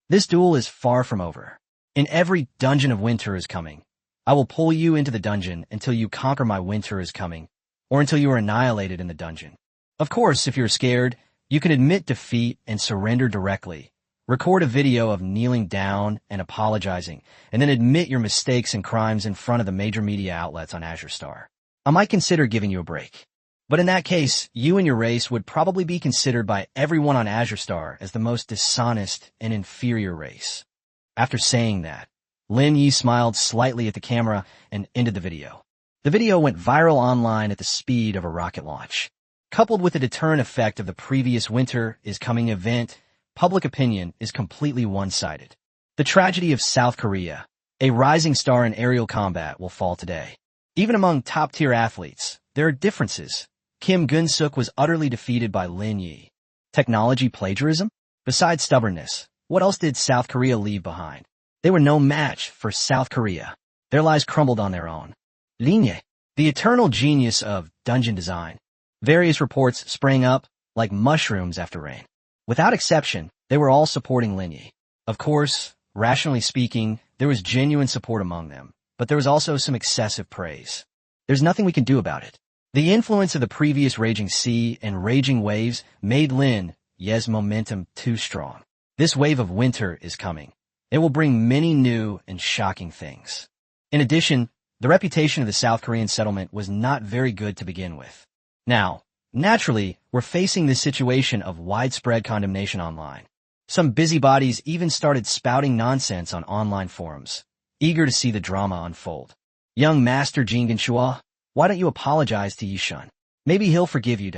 A: This duel is far from over. In every dungeon of Winter is Coming, I will pull you into the dungeon until you conquer my Winter is Coming, or until you are annihilated in the dungeon. Of course, if you're scared, you can admit defeat and surrender directly. Record a video of kneeling down and apologizing, and then admit your mistakes and crimes in front of the major media outlets on Azure Star. I might consider giving you a break. But in that case, you and your race would probably be considered by everyone on Azure Star as the most dishonest and inferior race. After saying that, Lin Ye smiled slightly at the camera and ended the video. The video went viral online at the speed of a rocket launch. Coupled with the deterrent effect of the previous Winter is Coming event, public opinion is completely one-sided. The tragedy of South Korea. A rising star in aerial combat will fall today. Even among top-tier athletes, there are differences. Kim Gun-suk was utterly defeated by Lin Ye. Technology plagiarism? Besides stubbornness, what else did South Korea leave behind? They were no match for South Korea. Their lives crumbled on their own. Lin Ye, the eternal genius of dungeon design. Various reports sprang up like mushrooms after rain. Without exception, they were all supporting Lin Ye. Of course, rationally speaking, there was genuine support among them, but there was also some excessive praise. There's nothing we can do about it. The influence of the previous raging sea and raging waves made Lin Ye's momentum too strong. This wave of winter is coming. It will bring many new and shocking things. In addition, the reputation of the South Korean settlement was not very good to begin with. Now, naturally, we're facing this situation of widespread condemnation online. Some busybodies even started spouting nonsense on online forums, eager to see the drama unfold. Young Master Jin Genshua, why don't you apologize to Yi Shun? Maybe he'll forgive you.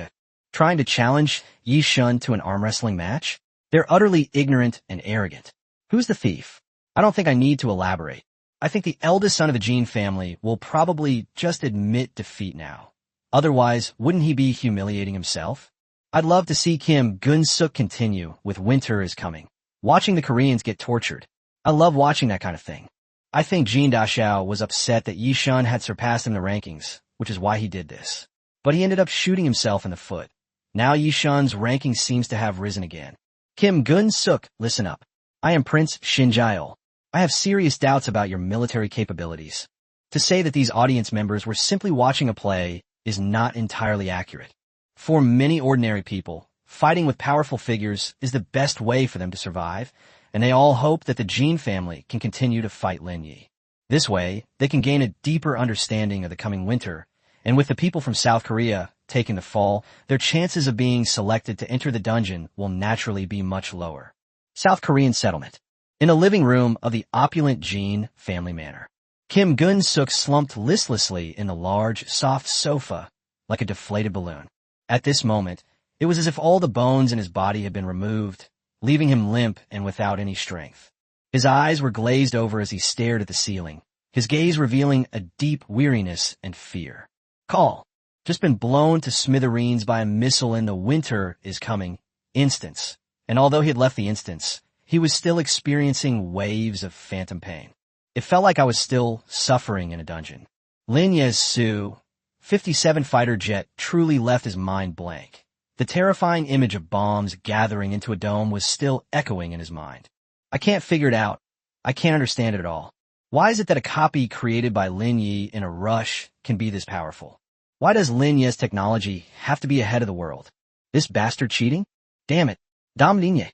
A: Trying to challenge Yi Shun to an arm wrestling match? They're utterly ignorant and arrogant. Who's the thief? I don't think I need to elaborate. I think the eldest son of the Jin family will probably just admit defeat now. Otherwise, wouldn't he be humiliating himself? I'd love to see Kim Gun-suk continue with winter is coming. Watching the Koreans get tortured. I love watching that kind of thing. I think Jin Da-xiao was upset that Yi Shun had surpassed him in the rankings, which is why he did this. But he ended up shooting himself in the foot. Now Yi Shun's ranking seems to have risen again. Kim Gun-suk, listen up. I am Prince Shin Jae-ol. I have serious doubts about your military capabilities. To say that these audience members were simply watching a play is not entirely accurate. For many ordinary people, fighting with powerful figures is the best way for them to survive, and they all hope that the Jin family can continue to fight Lin Ye. This way, they can gain a deeper understanding of the coming winter, and with the people from South Korea taking the fall, their chances of being selected to enter the dungeon will naturally be much lower. South Korean settlement. In the living room of the opulent Jin family manor, Kim Gun-suk slumped listlessly in the large, soft sofa like a deflated balloon. At this moment, it was as if all the bones in his body had been removed, leaving him limp and without any strength. His eyes were glazed over as he stared at the ceiling, his gaze revealing a deep weariness and fear. Call. Just been blown to smithereens by a missile in the winter is coming. Instance. And although he had left the instance, he was still experiencing waves of phantom pain. It felt like I was still suffering in a dungeon. Lin Ye's Su-57 fighter jet truly left his mind blank. The terrifying image of bombs gathering into a dome was still echoing in his mind. I can't figure it out. I can't understand it at all. Why is it that a copy created by Lin Ye in a rush can be this powerful? Why does Lin Ye's technology have to be ahead of the world? This bastard cheating? Damn it. Dam Lin Ye.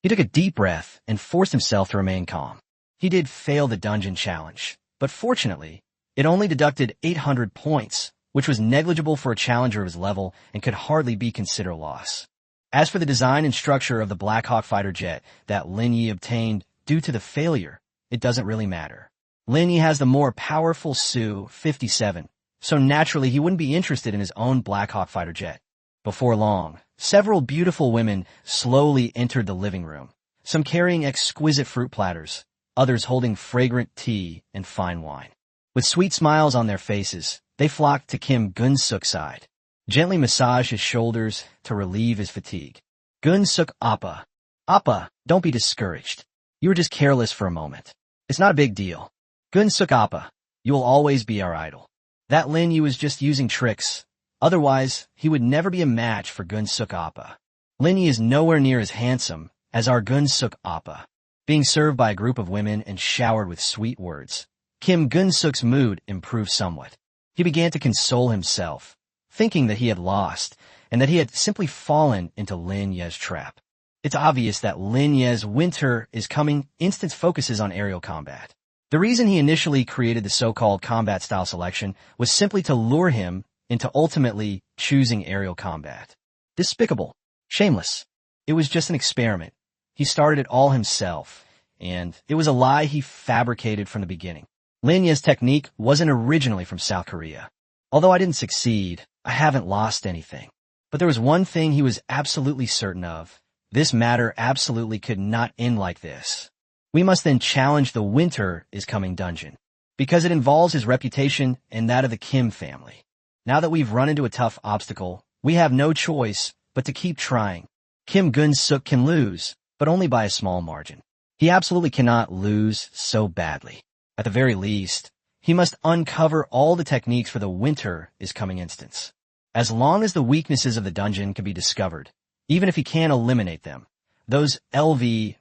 A: He took a deep breath and forced himself to remain calm. He did fail the dungeon challenge, but fortunately, it only deducted 800 points, which was negligible for a challenger of his level and could hardly be considered a loss. As for the design and structure of the Black Hawk fighter jet that Lin Ye obtained due to the failure, it doesn't really matter. Lin Ye has the more powerful Su-57, so naturally he wouldn't be interested in his own Black Hawk fighter jet. Before long, several beautiful women slowly entered the living room, some carrying exquisite fruit platters, others holding fragrant tea and fine wine. With sweet smiles on their faces, they flocked to Kim Gun-suk's side, gently massaged his shoulders to relieve his fatigue. Gun-suk Appa. Appa, don't be discouraged. You were just careless for a moment. It's not a big deal. Gun-suk Appa, you will always be our idol. That Lin Ye was just using tricks. Otherwise, he would never be a match for Gun-suk Appa. Lin Ye is nowhere near as handsome as our Gun-suk Appa. Being served by a group of women and showered with sweet words, Kim Gun-suk's mood improved somewhat. He began to console himself, thinking that he had lost and that he had simply fallen into Lin Ye's trap. It's obvious that Lin Ye's winter is coming instance focuses on aerial combat. The reason he initially created the so-called combat style selection was simply to lure him into ultimately choosing aerial combat. Despicable. Shameless. It was just an experiment. He started it all himself, and it was a lie he fabricated from the beginning. Lin Ye's technique wasn't originally from South Korea. Although I didn't succeed, I haven't lost anything. But there was one thing he was absolutely certain of. This matter absolutely could not end like this. We must then challenge the winter is coming dungeon, because it involves his reputation and that of the Kim family. Now that we've run into a tough obstacle, we have no choice but to keep trying. Kim Gun-suk can lose, but only by a small margin. He absolutely cannot lose so badly. At the very least, he must uncover all the techniques for the winter is coming instance. As long as the weaknesses of the dungeon can be discovered, even if he can't eliminate them, those LV4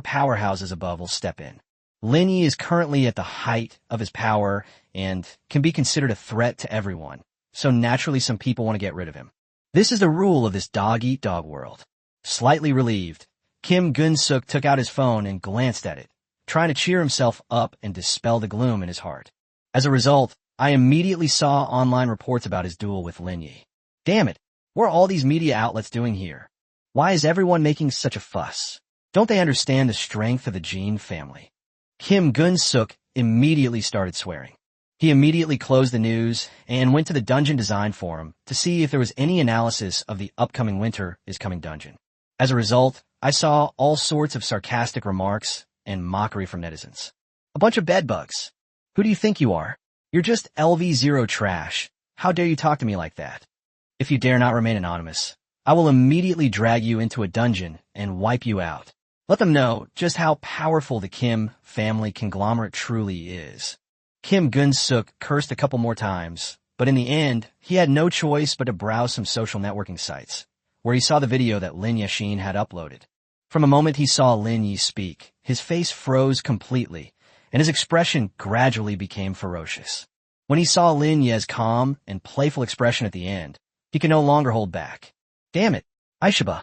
A: powerhouses above will step in. Lin Ye is currently at the height of his power and can be considered a threat to everyone, so naturally some people want to get rid of him. This is the rule of this dog-eat-dog world. Slightly relieved, Kim Gun-suk took out his phone and glanced at it, trying to cheer himself up and dispel the gloom in his heart. As a result, I immediately saw online reports about his duel with Lin Ye. Damn it, what are all these media outlets doing here? Why is everyone making such a fuss? Don't they understand the strength of the Jin family? Kim Gun-suk immediately started swearing. He immediately closed the news and went to the dungeon design forum to see if there was any analysis of the upcoming winter is coming dungeon. As a result, I saw all sorts of sarcastic remarks and mockery from netizens. A bunch of bedbugs. Who do you think you are? You're just LV0 trash. How dare you talk to me like that? If you dare not remain anonymous, I will immediately drag you into a dungeon and wipe you out. Let them know just how powerful the Kim family conglomerate truly is. Kim Gun-suk cursed a couple more times, but in the end, he had no choice but to browse some social networking sites, where he saw the video that Lin Ye had uploaded. From the moment he saw Lin Ye speak, his face froze completely, and his expression gradually became ferocious. When he saw Lin Ye's calm and playful expression at the end, he could no longer hold back. Damn it, Aishaba.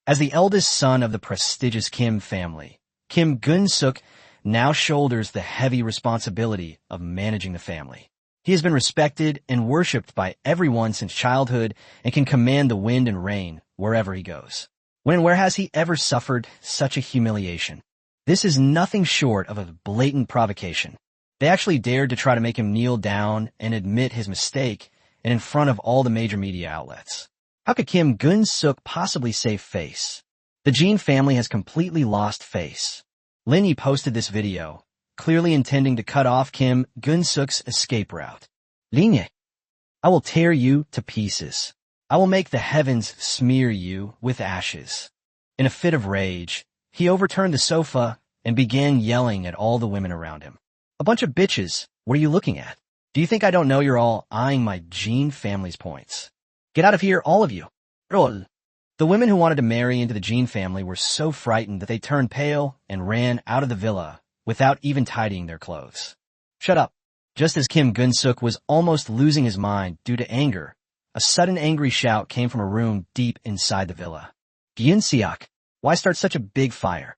A: As the eldest son of the prestigious Kim family, Kim Gun-suk now shoulders the heavy responsibility of managing the family. He has been respected and worshipped by everyone since childhood and can command the wind and rain wherever he goes. When and where has he ever suffered such a humiliation? This is nothing short of a blatant provocation. They actually dared to try to make him kneel down and admit his mistake and in front of all the major media outlets. How could Kim Gun-suk possibly save face? The Jin family has completely lost face. Lin Ye posted this video, clearly intending to cut off Kim Gun-suk's escape route. Lin Ye, I will tear you to pieces. I will make the heavens smear you with ashes. In a fit of rage, he overturned the sofa and began yelling at all the women around him. A bunch of bitches, what are you looking at? Do you think I don't know you're all eyeing my Jin family's points? Get out of here, all of you. Roll. The women who wanted to marry into the Jin family were so frightened that they turned pale and ran out of the villa without even tidying their clothes. Shut up. Just as Kim Gun-suk was almost losing his mind due to anger, a sudden angry shout came from a room deep inside the villa. Gyun-seok, why start such a big fire?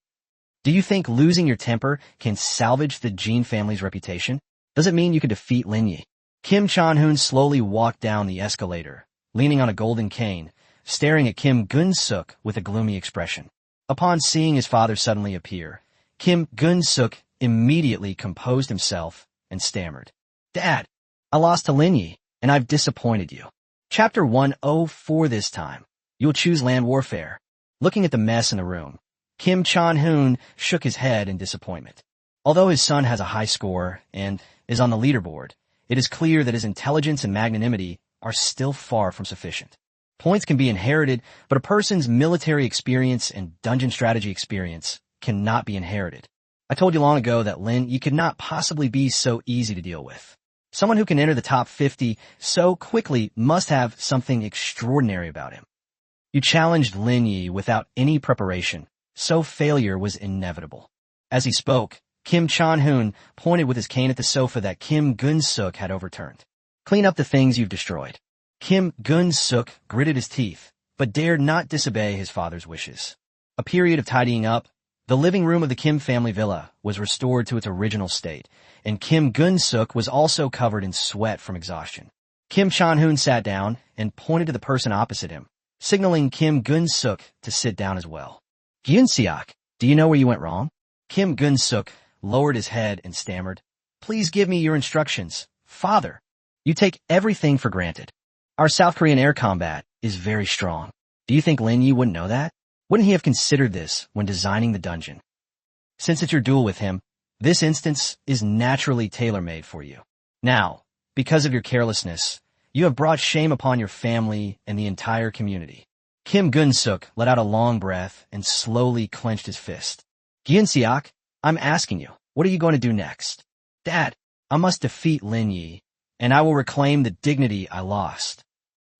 A: Do you think losing your temper can salvage the Jin family's reputation? Does it mean you can defeat Lin Ye? Kim Chan-hoon slowly walked down the escalator, leaning on a golden cane, staring at Kim Gun-suk with a gloomy expression. Upon seeing his father suddenly appear, Kim Gun-suk immediately composed himself and stammered. Dad, I lost to Lin Ye, and I've disappointed you. Chapter 104 this time. You'll choose land warfare. Looking at the mess in the room, Kim Chan-hoon shook his head in disappointment. Although his son has a high score and is on the leaderboard, it is clear that his intelligence and magnanimity are still far from sufficient. Points can be inherited, but a person's military experience and dungeon strategy experience cannot be inherited. I told you long ago that Lin Ye could not possibly be so easy to deal with. Someone who can enter the top 50 so quickly must have something extraordinary about him. You challenged Lin Ye without any preparation, so failure was inevitable. As he spoke, Kim Chan-hoon pointed with his cane at the sofa that Kim Gun-suk had overturned. Clean up the things you've destroyed. Kim Gun-suk gritted his teeth, but dared not disobey his father's wishes. A period of tidying up, the living room of the Kim family villa was restored to its original state, and Kim Gun-suk was also covered in sweat from exhaustion. Kim Chan-hoon sat down and pointed to the person opposite him, signaling Kim Gun-suk to sit down as well. Gyun-seok, do you know where you went wrong? Kim Gun-suk lowered his head and stammered, Please give me your instructions, father. You take everything for granted. Our South Korean air combat is very strong. Do you think Lin Ye wouldn't know that? Wouldn't he have considered this when designing the dungeon? Since it's your duel with him, this instance is naturally tailor-made for you. Now, because of your carelessness, you have brought shame upon your family and the entire community. Kim Gun-suk let out a long breath and slowly clenched his fist. Gyun-seok, I'm asking you, what are you going to do next? Dad, I must defeat Lin Ye, and I will reclaim the dignity I lost.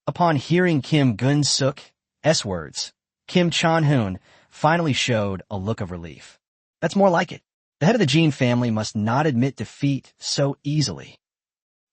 A: Upon hearing Kim Gun-suk's words, Kim Chan-hoon finally showed a look of relief. That's more like it. The head of the Jin family must not admit defeat so easily.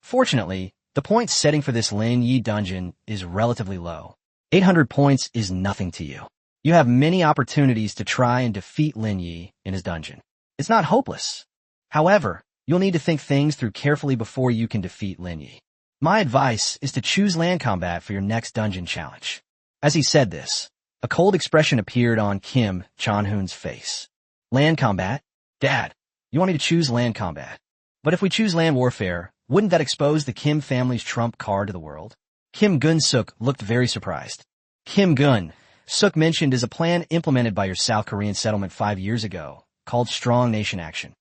A: Fortunately, the point setting for this Lin Ye dungeon is relatively low. 800 points is nothing to you. You have many opportunities to try and defeat Lin Ye in his dungeon. It's not hopeless. However, you'll need to think things through carefully before you can defeat Lin Ye. My advice is to choose land combat for your next dungeon challenge. As he said this, a cold expression appeared on Kim Chan-hoon's face. Land combat? Dad, you want me to choose land combat? But if we choose land warfare, wouldn't that expose the Kim family's trump card to the world? Kim Gun-suk looked very surprised. Kim Gun-suk mentioned is a plan implemented by your South Korean settlement 5 years ago, called Strong Nation Action.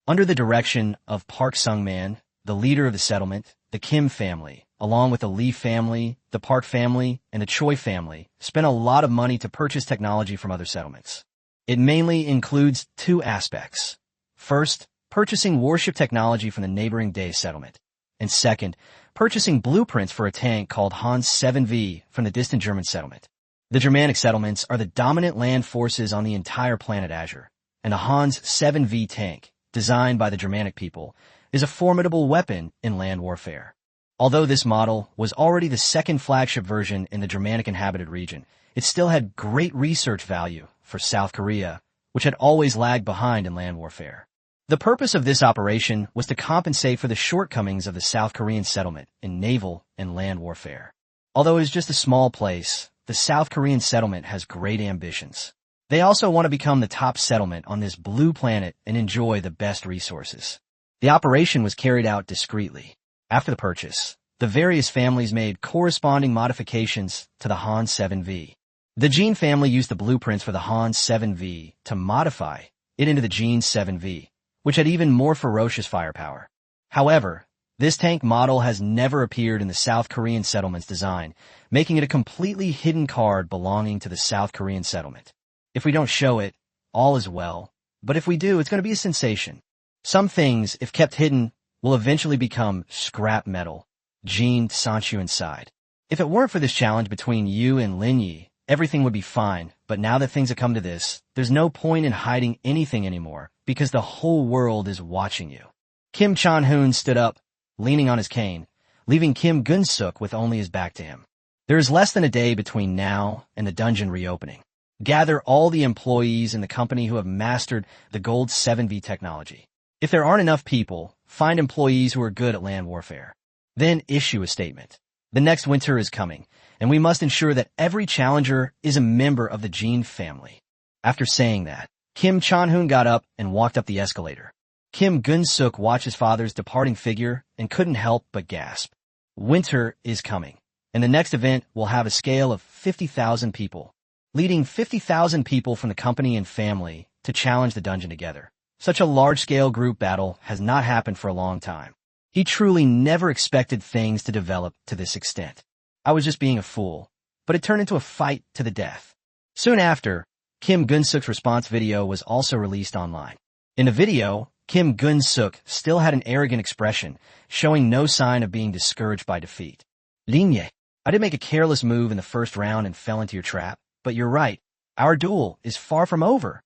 A: Under the direction of Park Sung-man, the leader of the settlement, the Kim family, along with the Lee family, the Park family, and the Choi family, spent a lot of money to purchase technology from other settlements. It mainly includes 2 aspects. First, purchasing warship technology from the neighboring Dae settlement. And second, purchasing blueprints for a tank called Hans 7V from the distant German settlement. The Germanic settlements are the dominant land forces on the entire planet Azure, and the Hans 7V tank, designed by the Germanic people, is a formidable weapon in land warfare. Although this model was already the second flagship version in the Germanic inhabited region, it still had great research value for South Korea, which had always lagged behind in land warfare. The purpose of this operation was to compensate for the shortcomings of the South Korean settlement in naval and land warfare. Although it is just a small place, the South Korean settlement has great ambitions. They also want to become the top settlement on this blue planet and enjoy the best resources. The operation was carried out discreetly. After the purchase, the various families made corresponding modifications to the Hans 7V. The Jin family used the blueprints for the Hans 7V to modify it into the Jin 7V, which had even more ferocious firepower. However, this tank model has never appeared in the South Korean settlement's design, making it a completely hidden card belonging to the South Korean settlement. If we don't show it, all is well, but if we do, it's going to be a sensation. Some things, if kept hidden, will eventually become scrap metal, Jin Sanchu inside. If it weren't for this challenge between you and Lin Ye, everything would be fine, but now that things have come to this, there's no point in hiding anything anymore, because the whole world is watching you. Kim Chan-hoon stood up, leaning on his cane, leaving Kim Gun-suk with only his back to him. There is less than a day between now and the dungeon reopening. Gather all the employees in the company who have mastered the Gold 7V technology. If there aren't enough people, find employees who are good at land warfare. Then issue a statement. The next winter is coming, and we must ensure that every challenger is a member of the Jin family. After saying that, Kim Chan-hoon got up and walked up the escalator. Kim Gun-suk watched his father's departing figure and couldn't help but gasp. Winter is coming, and the next event will have a scale of 50,000 people, leading 50,000 people from the company and family to challenge the dungeon together. Such a large-scale group battle has not happened for a long time. He truly never expected things to develop to this extent. I was just being a fool, but it turned into a fight to the death. Soon after, Kim Gun-suk's response video was also released online. In the video, Kim Gun-suk still had an arrogant expression, showing no sign of being discouraged by defeat. Lin Ye, I did make a careless move in the first round and fell into your trap, but you're right, our duel is far from over.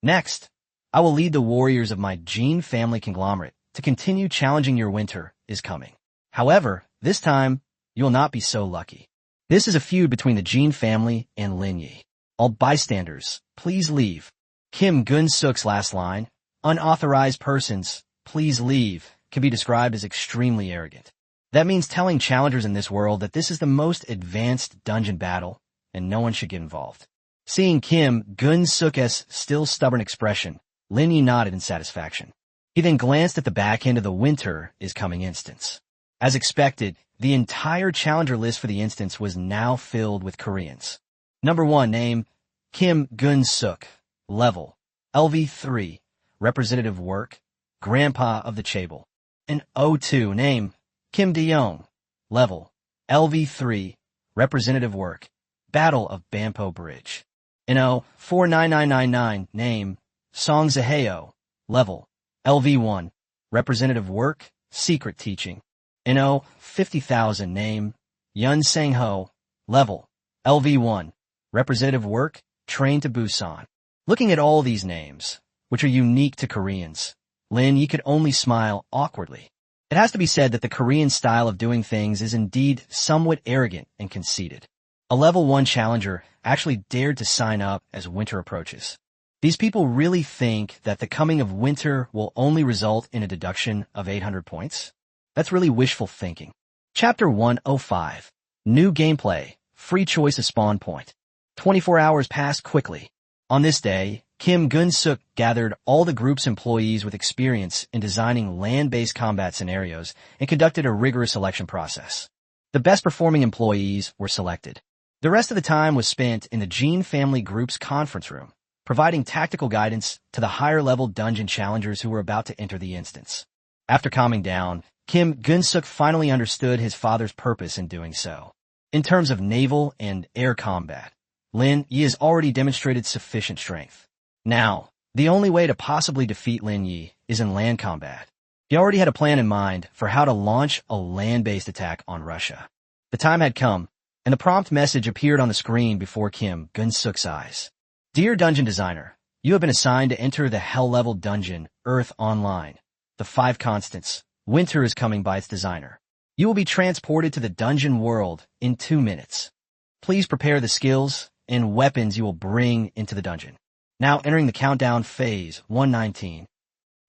A: Next, I will lead the warriors of my Jin family conglomerate to continue challenging your winter is coming. However, this time, you will not be so lucky. This is a feud between the Jin family and Lin Ye. All bystanders, please leave. Kim Gun-suk's last line, unauthorized persons, please leave, can be described as extremely arrogant. That means telling challengers in this world that this is the most advanced dungeon battle, and no one should get involved. Seeing Kim Gun-suk's still stubborn expression, Lin Ye nodded in satisfaction. He then glanced at the back end of the winter is coming instance. As expected, the entire challenger list for the instance was now filled with Koreans. Number 1, name, Kim Gun-suk. Level, LV3. representative work, Grandpa of the Chable. In LV2, name, Kim De-young. Level, LV3, representative work, Battle of Banpo Bridge. In 49999, name, Song Zaheo. Level, LV1, representative work, secret teaching. In 50,000, name, Yun Sang-ho. Level, LV1, representative work, train to Busan. Looking at all these names, which are unique to Koreans, Lin Ye could only smile awkwardly. It has to be said that the Korean style of doing things is indeed somewhat arrogant and conceited. A level 1 challenger actually dared to sign up as winter approaches. These people really think that the coming of winter will only result in a deduction of 800 points? That's really wishful thinking. Chapter 105. New gameplay. Free choice of spawn point. 24 hours passed quickly. On this day, Kim Gun-suk gathered all the group's employees with experience in designing land-based combat scenarios and conducted a rigorous selection process. The best-performing employees were selected. The rest of the time was spent in the Jean family group's conference room, providing tactical guidance to the higher-level dungeon challengers who were about to enter the instance. After calming down, Kim Gun-suk finally understood his father's purpose in doing so. In terms of naval and air combat, Lin Ye has already demonstrated sufficient strength. Now, the only way to possibly defeat Lin Ye is in land combat. He already had a plan in mind for how to launch a land-based attack on Russia. The time had come, and the prompt message appeared on the screen before Kim Gun-suk's eyes. Dear Dungeon Designer, you have been assigned to enter the Hell-level dungeon, Earth Online. The 5 constants. Winter is coming by its designer. You will be transported to the dungeon world in 2 minutes. Please prepare the skills and weapons you will bring into the dungeon. Now entering the countdown phase, 119,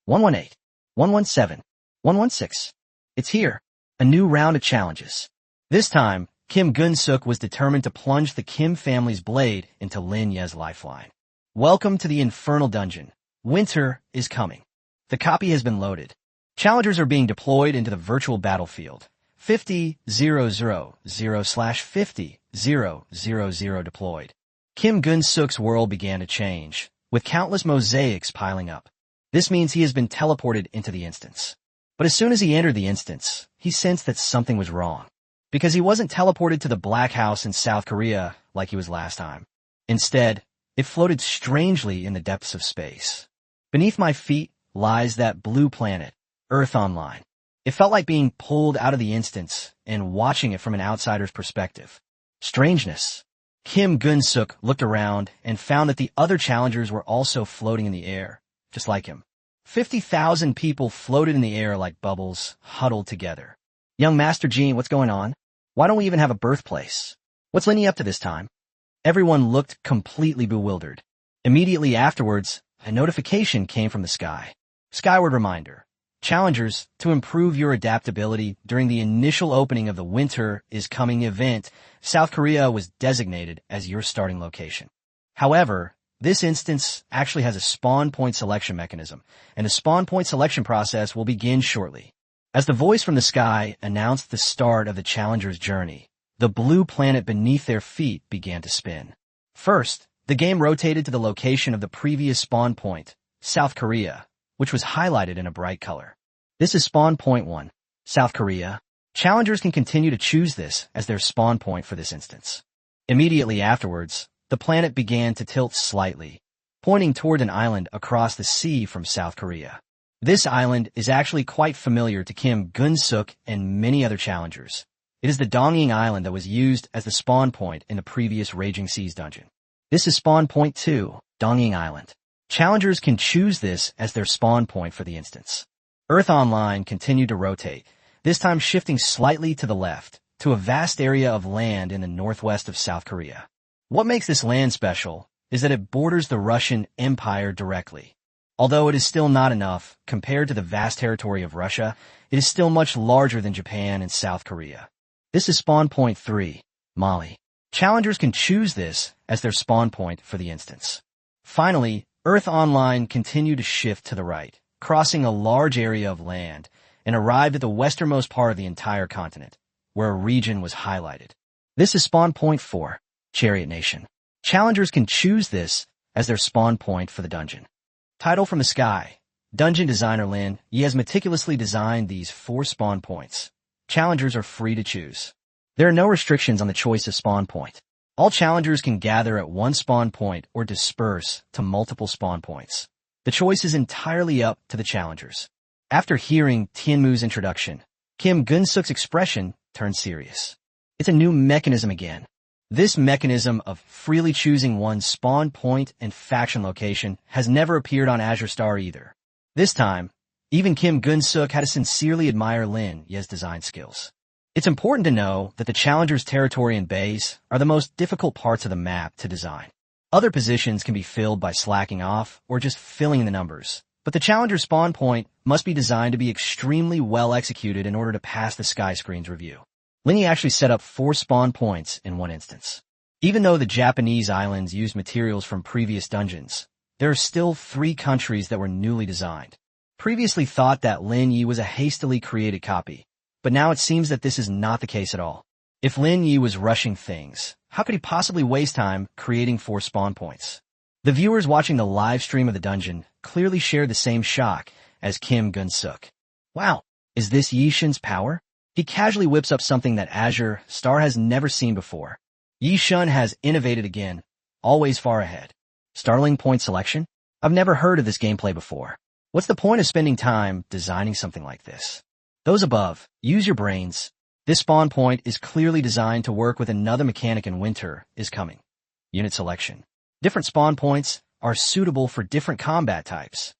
A: 118, 117, 116. It's here, a new round of challenges. This time, Kim Gun-suk was determined to plunge the Kim family's blade into Lin Ye's lifeline. Welcome to the Infernal Dungeon. Winter is coming. The copy has been loaded. Challengers are being deployed into the virtual battlefield. 50,000/50,000 deployed. Kim Gun-suk's world began to change, with countless mosaics piling up. This means he has been teleported into the instance. But as soon as he entered the instance, he sensed that something was wrong. Because he wasn't teleported to the Black House in South Korea like he was last time. Instead, it floated strangely in the depths of space. Beneath my feet lies that blue planet, Earth Online. It felt like being pulled out of the instance and watching it from an outsider's perspective. Strangeness. Kim Gun-suk looked around and found that the other challengers were also floating in the air, just like him. 50,000 people floated in the air like bubbles, huddled together. Young Master Jean, what's going on? Why don't we even have a birthplace? What's Lin Ye up to this time? Everyone looked completely bewildered. Immediately afterwards, a notification came from the sky. Skyward reminder. Challengers, to improve your adaptability during the initial opening of the Winter is Coming event, South Korea was designated as your starting location. However, this instance actually has a spawn point selection mechanism, and the spawn point selection process will begin shortly. As the voice from the sky announced the start of the challengers' journey, the blue planet beneath their feet began to spin. First, the game rotated to the location of the previous spawn point, South Korea, which was highlighted in a bright color. This is spawn point 1, South Korea. Challengers can continue to choose this as their spawn point for this instance. Immediately afterwards, the planet began to tilt slightly, pointing toward an island across the sea from South Korea. This island is actually quite familiar to Kim Gun-suk and many other challengers. It is the Dongying Island that was used as the spawn point in the previous Raging Seas dungeon. This is spawn point 2, Dongying Island. Challengers can choose this as their spawn point for the instance. Earth Online continued to rotate, this time shifting slightly to the left, to a vast area of land in the northwest of South Korea. What makes this land special is that it borders the Russian Empire directly. Although it is still not enough, compared to the vast territory of Russia, it is still much larger than Japan and South Korea. This is spawn point 3, Mali. Challengers can choose this as their spawn point for the instance. Finally, Earth Online continued to shift to the right, crossing a large area of land, and arrived at the westernmost part of the entire continent, where a region was highlighted. This is spawn point 4, Chariot Nation. Challengers can choose this as their spawn point for the dungeon. Title from the sky. Dungeon designer Lin Ye has meticulously designed these 4 spawn points. Challengers are free to choose. There are no restrictions on the choice of spawn point. All challengers can gather at one spawn point or disperse to multiple spawn points. The choice is entirely up to the challengers. After hearing Tianmu's introduction, Kim Gun-suk's expression turned serious. It's a new mechanism again. This mechanism of freely choosing one's spawn point and faction location has never appeared on Azure Star either. This time, even Kim Gun-suk had to sincerely admire Lin Ye's design skills. It's important to know that the challenger's territory and base are the most difficult parts of the map to design. Other positions can be filled by slacking off or just filling in the numbers, but the challenger's spawn point must be designed to be extremely well executed in order to pass the sky screen's review. Lin Ye actually set up 4 spawn points in one instance. Even though the Japanese islands used materials from previous dungeons, there are still 3 countries that were newly designed. Previously thought that Lin Ye was a hastily created copy, but now it seems that this is not the case at all. If Lin Ye was rushing things, how could he possibly waste time creating 4 spawn points? The viewers watching the live stream of the dungeon clearly shared the same shock as Kim Gun-suk. Wow, is this Yi Shun's power? He casually whips up something that Azure Star has never seen before. Yi Shun has innovated again, always far ahead. Starling point selection? I've never heard of this gameplay before. What's the point of spending time designing something like this? Those above, use your brains. This spawn point is clearly designed to work with another mechanic in winter is coming. Unit selection. Different spawn points are suitable for different combat types.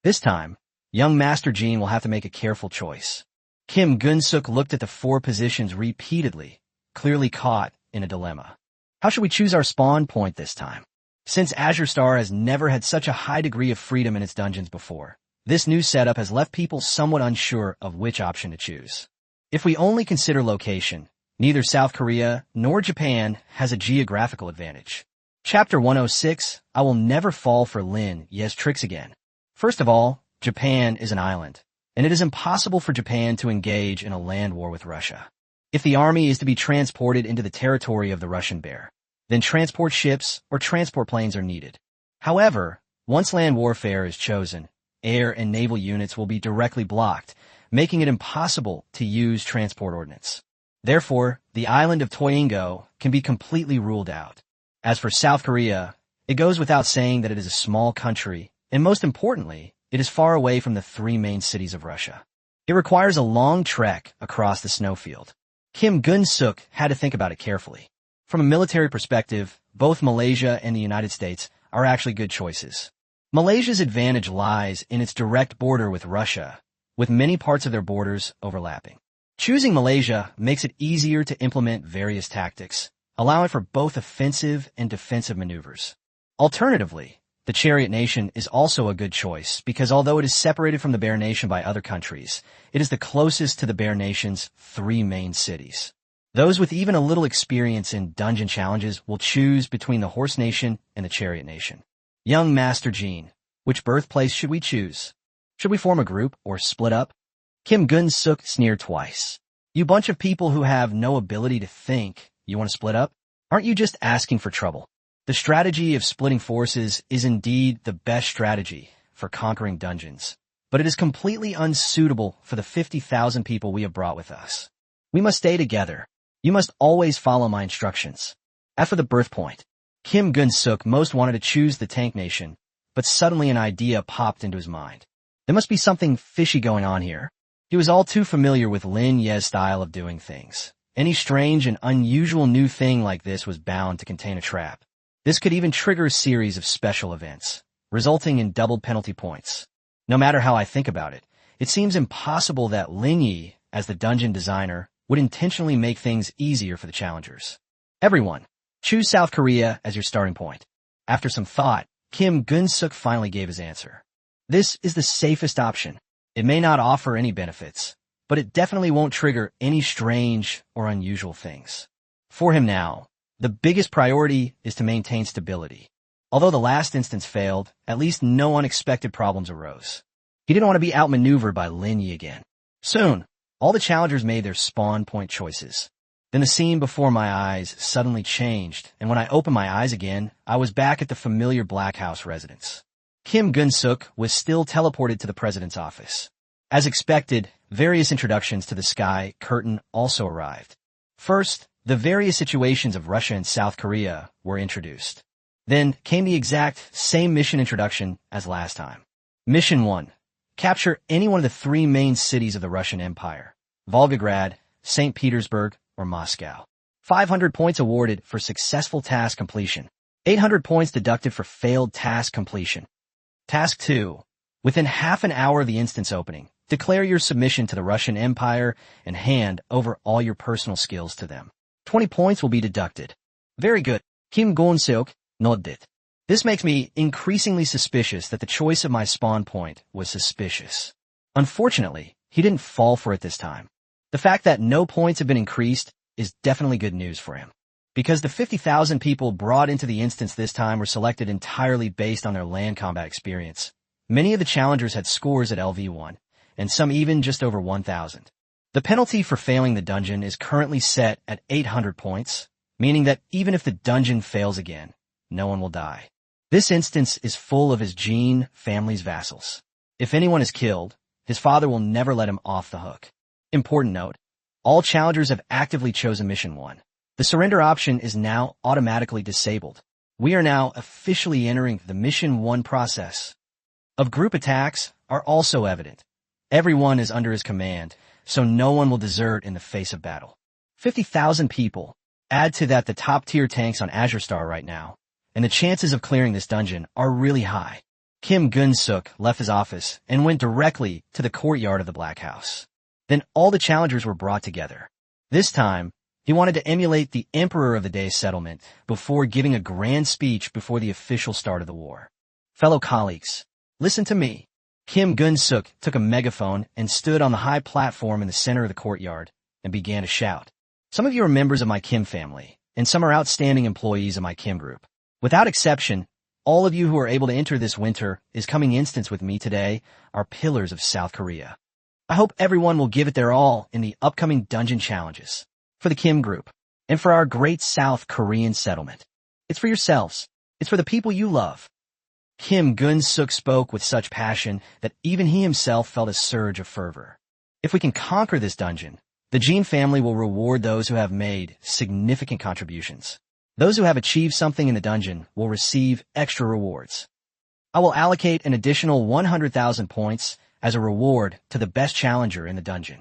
A: This time, young Master Jean will have to make a careful choice. Kim Gun-suk looked at the 4 positions repeatedly, clearly caught in a dilemma. How should we choose our spawn point this time? Since Azure Star has never had such a high degree of freedom in its dungeons before, this new setup has left people somewhat unsure of which option to choose. If we only consider location, neither South Korea nor Japan has a geographical advantage. Chapter 106, I will never fall for Lin Ye's tricks again. First of all, Japan is an island, and it is impossible for Japan to engage in a land war with Russia. If the army is to be transported into the territory of the Russian Bear, then transport ships or transport planes are needed. However, once land warfare is chosen, air and naval units will be directly blocked, making it impossible to use transport ordnance. Therefore, the island of Toyingo can be completely ruled out. As for South Korea, it goes without saying that it is a small country, and most importantly, it is far away from the 3 main cities of Russia. It requires a long trek across the snowfield. Kim Gun-suk had to think about it carefully. From a military perspective, both Malaysia and the United States are actually good choices. Malaysia's advantage lies in its direct border with Russia, with many parts of their borders overlapping. Choosing Malaysia makes it easier to implement various tactics, allowing for both offensive and defensive maneuvers. Alternatively, the Chariot Nation is also a good choice because although it is separated from the Bear Nation by other countries, it is the closest to the Bear Nation's 3 main cities. Those with even a little experience in dungeon challenges will choose between the Horse Nation and the Chariot Nation. Young Master Jean, which birthplace should we choose? Should we form a group or split up? Kim Gun-suk sneered twice. You bunch of people who have no ability to think, you want to split up? Aren't you just asking for trouble? The strategy of splitting forces is indeed the best strategy for conquering dungeons, but it is completely unsuitable for the 50,000 people we have brought with us. We must stay together. You must always follow my instructions. As for the birth point, Kim Gun-suk most wanted to choose the Tank Nation, but suddenly an idea popped into his mind. There must be something fishy going on here. He was all too familiar with Lin Ye's style of doing things. Any strange and unusual new thing like this was bound to contain a trap. This could even trigger a series of special events, resulting in doubled penalty points. No matter how I think about it, it seems impossible that Lin Ye, as the dungeon designer, would intentionally make things easier for the challengers. Everyone, choose South Korea as your starting point. After some thought, Kim Gun-suk finally gave his answer. This is the safest option. It may not offer any benefits, but it definitely won't trigger any strange or unusual things. For him now, the biggest priority is to maintain stability. Although the last instance failed, at least no unexpected problems arose. He didn't want to be outmaneuvered by Lin Ye again. Soon, all the challengers made their spawn point choices. Then the scene before my eyes suddenly changed, and when I opened my eyes again, I was back at the familiar Black House residence. Kim Gun-suk was still teleported to the president's office. As expected, various introductions to the sky curtain also arrived. First, the various situations of Russia and South Korea were introduced. Then came the exact same mission introduction as last time. Mission 1. Capture any one of the 3 main cities of the Russian Empire: Volgograd, St. Petersburg, or Moscow. 500 points awarded for successful task completion. 800 points deducted for failed task completion. Task 2. Within half an hour of the instance opening, declare your submission to the Russian Empire and hand over all your personal skills to them. 20 points will be deducted. Very good. Kim Gun-suk nodded. This makes me increasingly suspicious that the choice of my spawn point was suspicious. Unfortunately, he didn't fall for it this time. The fact that no points have been increased is definitely good news for him. Because the 50,000 people brought into the instance this time were selected entirely based on their land combat experience. Many of the challengers had scores at LV1, and some even just over 1,000. The penalty for failing the dungeon is currently set at 800 points, meaning that even if the dungeon fails again, no one will die. This instance is full of his Jin family's vassals. If anyone is killed, his father will never let him off the hook. Important note, all challengers have actively chosen Mission 1. The surrender option is now automatically disabled. We are now officially entering the Mission 1 process. Of group attacks are also evident. Everyone is under his command, so no one will desert in the face of battle. 50,000 people. Add to that the top-tier tanks on Azure Star right now, and the chances of clearing this dungeon are really high. Kim Gun-suk left his office and went directly to the courtyard of the Black House. Then all the challengers were brought together. This time, he wanted to emulate the Emperor of the Day's settlement before giving a grand speech before the official start of the war. Fellow colleagues, listen to me. Kim Gun-suk took a megaphone and stood on the high platform in the center of the courtyard and began to shout. Some of you are members of my Kim family, and some are outstanding employees of my Kim group. Without exception, all of you who are able to enter this winter is coming instance with me today are pillars of South Korea. I hope everyone will give it their all in the upcoming dungeon challenges. For the Kim group, and for our great South Korean settlement. It's for yourselves. It's for the people you love. Kim Gun-suk spoke with such passion that even he himself felt a surge of fervor. If we can conquer this dungeon, the Jin family will reward those who have made significant contributions. Those who have achieved something in the dungeon will receive extra rewards. I will allocate an additional 100,000 points as a reward to the best challenger in the dungeon.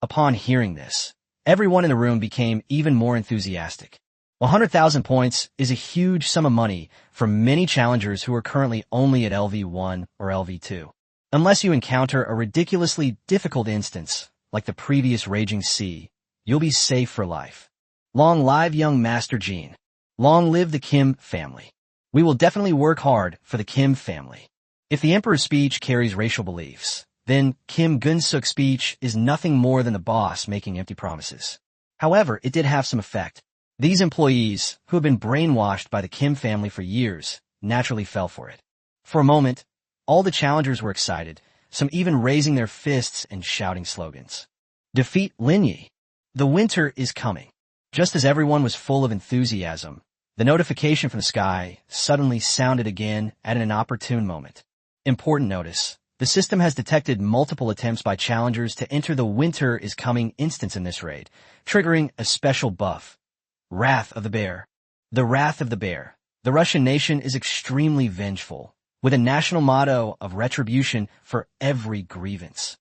A: Upon hearing this, everyone in the room became even more enthusiastic. 100,000 points is a huge sum of money for many challengers who are currently only at LV1 or LV2. Unless you encounter a ridiculously difficult instance, like the previous Raging Sea, you'll be safe for life. Long live young Master Jin. Long live the Kim family. We will definitely work hard for the Kim family. If the Emperor's speech carries racial beliefs, then Kim Gun-suk's speech is nothing more than the boss making empty promises. However, it did have some effect. These employees, who have been brainwashed by the Kim family for years, naturally fell for it. For a moment, all the challengers were excited, some even raising their fists and shouting slogans. Defeat Lin Ye. The winter is coming. Just as everyone was full of enthusiasm, the notification from the sky suddenly sounded again at an inopportune moment. Important notice. The system has detected multiple attempts by challengers to enter the winter is coming instance in this raid, triggering a special buff. Wrath of the Bear. The Wrath of the Bear. The Russian nation is extremely vengeful, with a national motto of retribution for every grievance.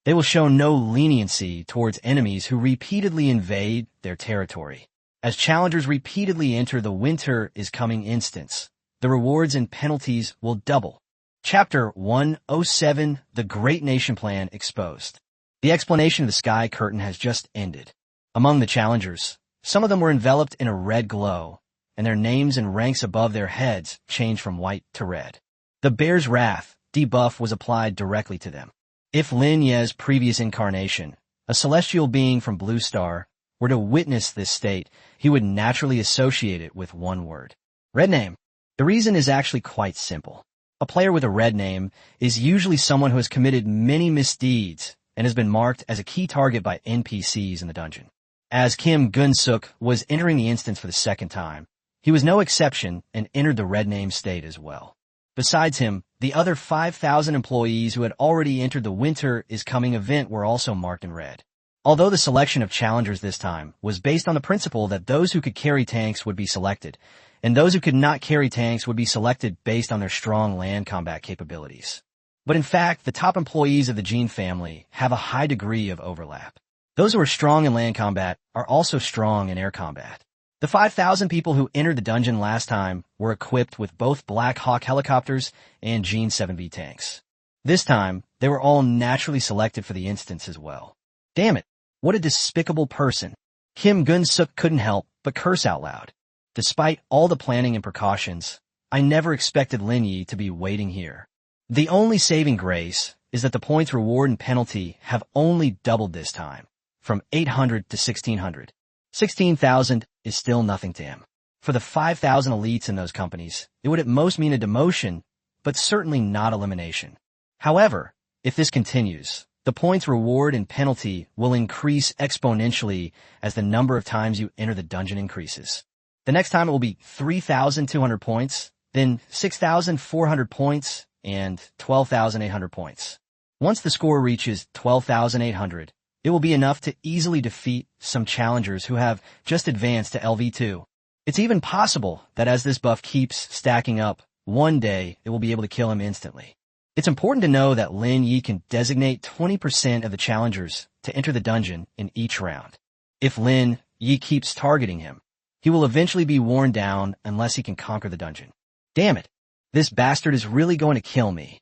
A: They will show no leniency towards enemies who repeatedly invade their territory. As challengers repeatedly enter the winter is coming instance, the rewards and penalties will double. Chapter 107, The Great Nation Plan Exposed. The explanation of the sky curtain has just ended. Among the challengers, some of them were enveloped in a red glow, and their names and ranks above their heads changed from white to red. The Bear's Wrath debuff was applied directly to them. If Lin Ye's previous incarnation, a celestial being from Blue Star, were to witness this state, he would naturally associate it with one word. Red name. The reason is actually quite simple. A player with a red name is usually someone who has committed many misdeeds and has been marked as a key target by NPCs in the dungeon. As Kim Gun-suk was entering the instance for the second time, he was no exception and entered the red name state as well. Besides him, the other 5,000 employees who had already entered the Winter is Coming event were also marked in red. Although the selection of challengers this time was based on the principle that those who could carry tanks would be selected, and those who could not carry tanks would be selected based on their strong land combat capabilities. But in fact, the top employees of the Jean family have a high degree of overlap. Those who are strong in land combat are also strong in air combat. The 5,000 people who entered the dungeon last time were equipped with both Black Hawk helicopters and Jean 7B tanks. This time, they were all naturally selected for the instance as well. Damn it, what a despicable person. Kim Gun-suk couldn't help but curse out loud. Despite all the planning and precautions, I never expected Lin Ye to be waiting here. The only saving grace is that the points reward and penalty have only doubled this time, from 800 to 1,600. 16,000 is still nothing to him. For the 5,000 elites in those companies, it would at most mean a demotion, but certainly not elimination. However, if this continues, the points reward and penalty will increase exponentially as the number of times you enter the dungeon increases. The next time it will be 3,200 points, then 6,400 points, and 12,800 points. Once the score reaches 12,800, it will be enough to easily defeat some challengers who have just advanced to LV2. It's even possible that as this buff keeps stacking up, one day it will be able to kill him instantly. It's important to know that Lin Ye can designate 20% of the challengers to enter the dungeon in each round. If Lin Ye keeps targeting him, he will eventually be worn down unless he can conquer the dungeon. Damn it, this bastard is really going to kill me.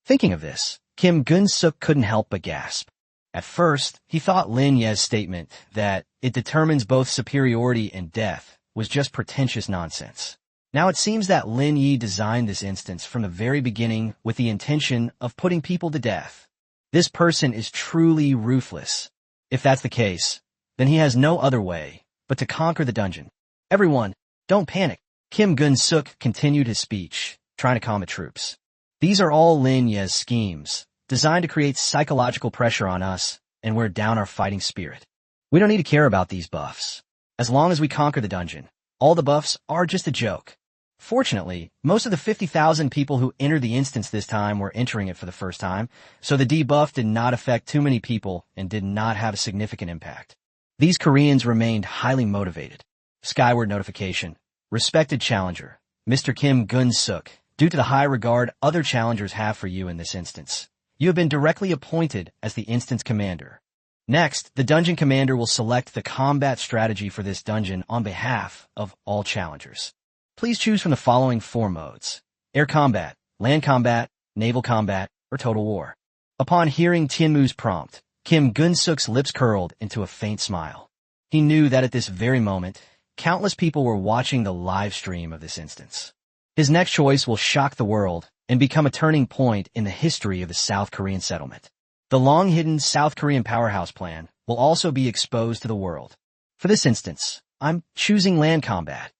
A: Thinking of this, Kim Gun-suk couldn't help but gasp. At first, he thought Lin Ye's statement that it determines both superiority and death was just pretentious nonsense. Now it seems that Lin Ye designed this instance from the very beginning with the intention of putting people to death. This person is truly ruthless. If that's the case, then he has no other way but to conquer the dungeon. Everyone, don't panic. Kim Gun-suk continued his speech, trying to calm the troops. These are all Lin Ye's schemes, designed to create psychological pressure on us and wear down our fighting spirit. We don't need to care about these buffs. As long as we conquer the dungeon, all the buffs are just a joke. Fortunately, most of the 50,000 people who entered the instance this time were entering it for the first time, so the debuff did not affect too many people and did not have a significant impact. These Koreans remained highly motivated. Skyward notification. Respected challenger, Mr. Kim Gun-suk, due to the high regard other challengers have for you in this instance, you have been directly appointed as the instance commander. Next, the dungeon commander will select the combat strategy for this dungeon on behalf of all challengers. Please choose from the following 4 modes: air combat, land combat, naval combat, or total war. Upon hearing Tianmu's prompt, Kim Gun-suk's lips curled into a faint smile. He knew that at this very moment, countless people were watching the live stream of this instance. His next choice will shock the world and become a turning point in the history of the South Korean settlement. The long-hidden South Korean powerhouse plan will also be exposed to the world. For this instance, I'm choosing land combat.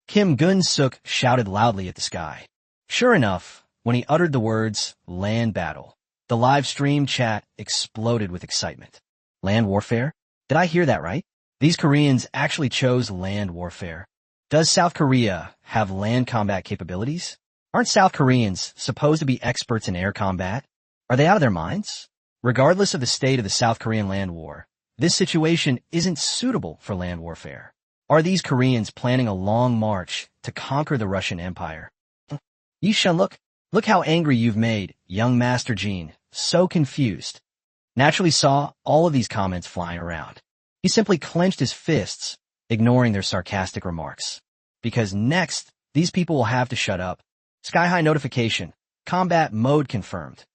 A: Kim Gun-suk shouted loudly at the sky. Sure enough, when he uttered the words, land battle, the live stream chat exploded with excitement. Land warfare? Did I hear that right? These Koreans actually chose land warfare. Does South Korea have land combat capabilities? Aren't South Koreans supposed to be experts in air combat? Are they out of their minds? Regardless of the state of the South Korean land war, this situation isn't suitable for land warfare. Are these Koreans planning a long march to conquer the Russian Empire? Yishun, look how angry you've made, young Master Jean, so confused. Naturally saw all of these comments flying around. He simply clenched his fists, ignoring their sarcastic remarks. Because next, these people will have to shut up. Sky-high notification. Combat mode confirmed.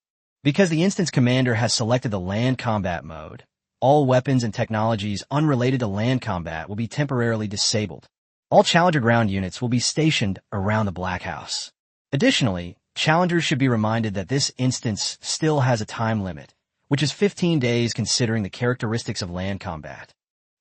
A: Because the instance commander has selected the land combat mode, all weapons and technologies unrelated to land combat will be temporarily disabled. All Challenger ground units will be stationed around the Black House. Additionally, challengers should be reminded that this instance still has a time limit, which is 15 days considering the characteristics of land combat.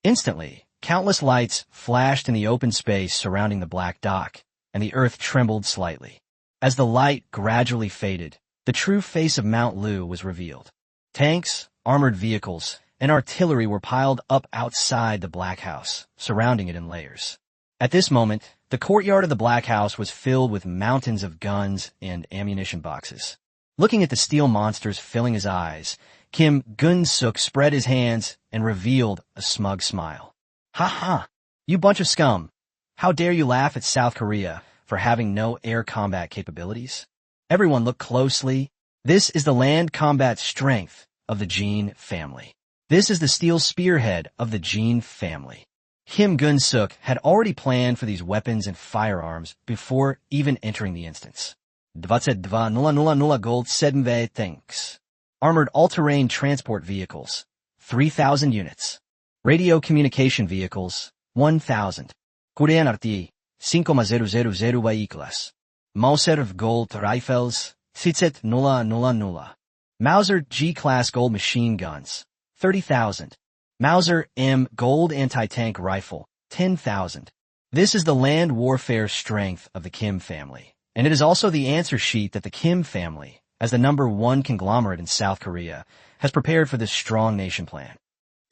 A: Instantly, countless lights flashed in the open space surrounding the Black Dock, and the earth trembled slightly. As the light gradually faded, the true face of Mount Lu was revealed. Tanks, armored vehicles, and artillery were piled up outside the Black House, surrounding it in layers. At this moment, the courtyard of the Black House was filled with mountains of guns and ammunition boxes. Looking at the steel monsters filling his eyes, Kim Gun-suk spread his hands and revealed a smug smile. Ha ha! You bunch of scum! How dare you laugh at South Korea for having no air combat capabilities? Everyone look closely. This is the land combat strength of the Jin family. This is the steel spearhead of the Jin family. Kim Gun-suk had already planned for these weapons and firearms before even entering the instance. 22,000 gold 7 tanks. Armored all-terrain transport vehicles, 3,000 units. Radio communication vehicles, 1,000. Kurenarti, 5,000 vehicles. Mauser of gold rifles, 6,000. Mauser G-class gold machine guns, 30,000. Mauser M gold anti-tank rifle, 10,000. This is the land warfare strength of the Kim family, and it is also the answer sheet that the Kim family, as the #1 conglomerate in South Korea, has prepared for this strong nation plan.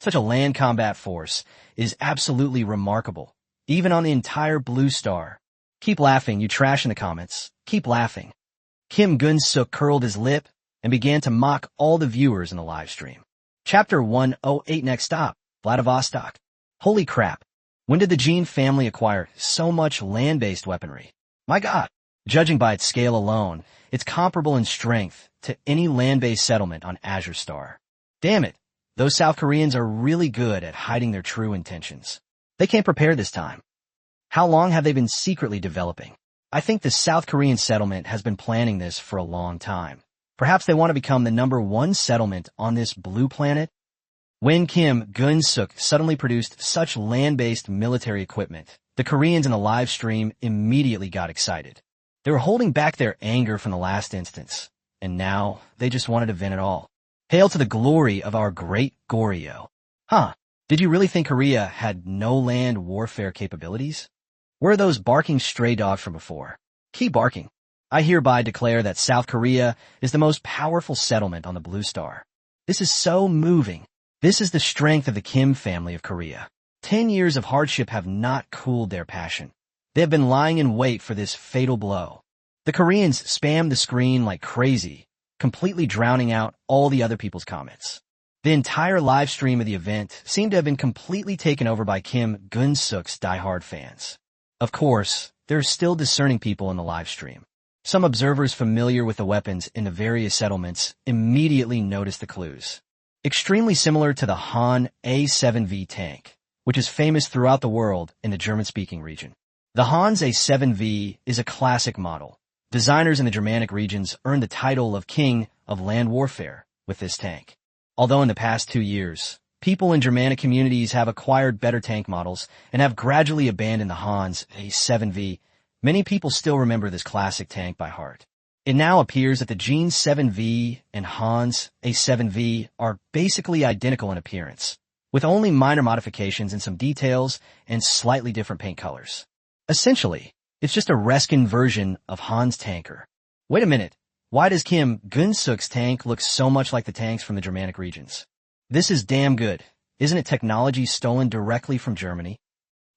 A: Such a land combat force is absolutely remarkable, even on the entire Blue Star. Keep laughing, you trash in the comments. Keep laughing. Kim Gun-suk curled his lip and began to mock all the viewers in the live stream. Chapter 108. Next stop, Vladivostok. Holy crap. When did the Jin family acquire so much land-based weaponry? My god. Judging by its scale alone, it's comparable in strength to any land-based settlement on Azure Star. Damn it. Those South Koreans are really good at hiding their true intentions. They came prepared this time. How long have they been secretly developing? I think the South Korean settlement has been planning this for a long time. Perhaps they want to become the #1 settlement on this blue planet? When Kim Gun-suk suddenly produced such land-based military equipment, the Koreans in the live stream immediately got excited. They were holding back their anger from the last instance, and now they just wanted to vent it all. Hail to the glory of our great Goryeo. Huh, did you really think Korea had no land warfare capabilities? Where are those barking stray dogs from before? Keep barking. I hereby declare that South Korea is the most powerful settlement on the Blue Star. This is so moving. This is the strength of the Kim family of Korea. 10 years of hardship have not cooled their passion. They have been lying in wait for this fatal blow. The Koreans spammed the screen like crazy, completely drowning out all the other people's comments. The entire live stream of the event seemed to have been completely taken over by Kim Gun-suk's diehard fans. Of course, there are still discerning people in the live stream. Some observers familiar with the weapons in the various settlements immediately noticed the clues. Extremely similar to the Han A7V tank, which is famous throughout the world in the German-speaking region. The Han's A7V is a classic model. Designers in the Germanic regions earned the title of King of Land Warfare with this tank. Although in the past 2 years, people in Germanic communities have acquired better tank models and have gradually abandoned the Han's A7V, many people still remember this classic tank by heart. It now appears that the Jin 7V and Han's A7V are basically identical in appearance, with only minor modifications in some details and slightly different paint colors. Essentially, it's just a reskin version of Han's tanker. Wait a minute, why does Kim Gun-suk's tank look so much like the tanks from the Germanic regions? This is damn good. Isn't it technology stolen directly from Germany?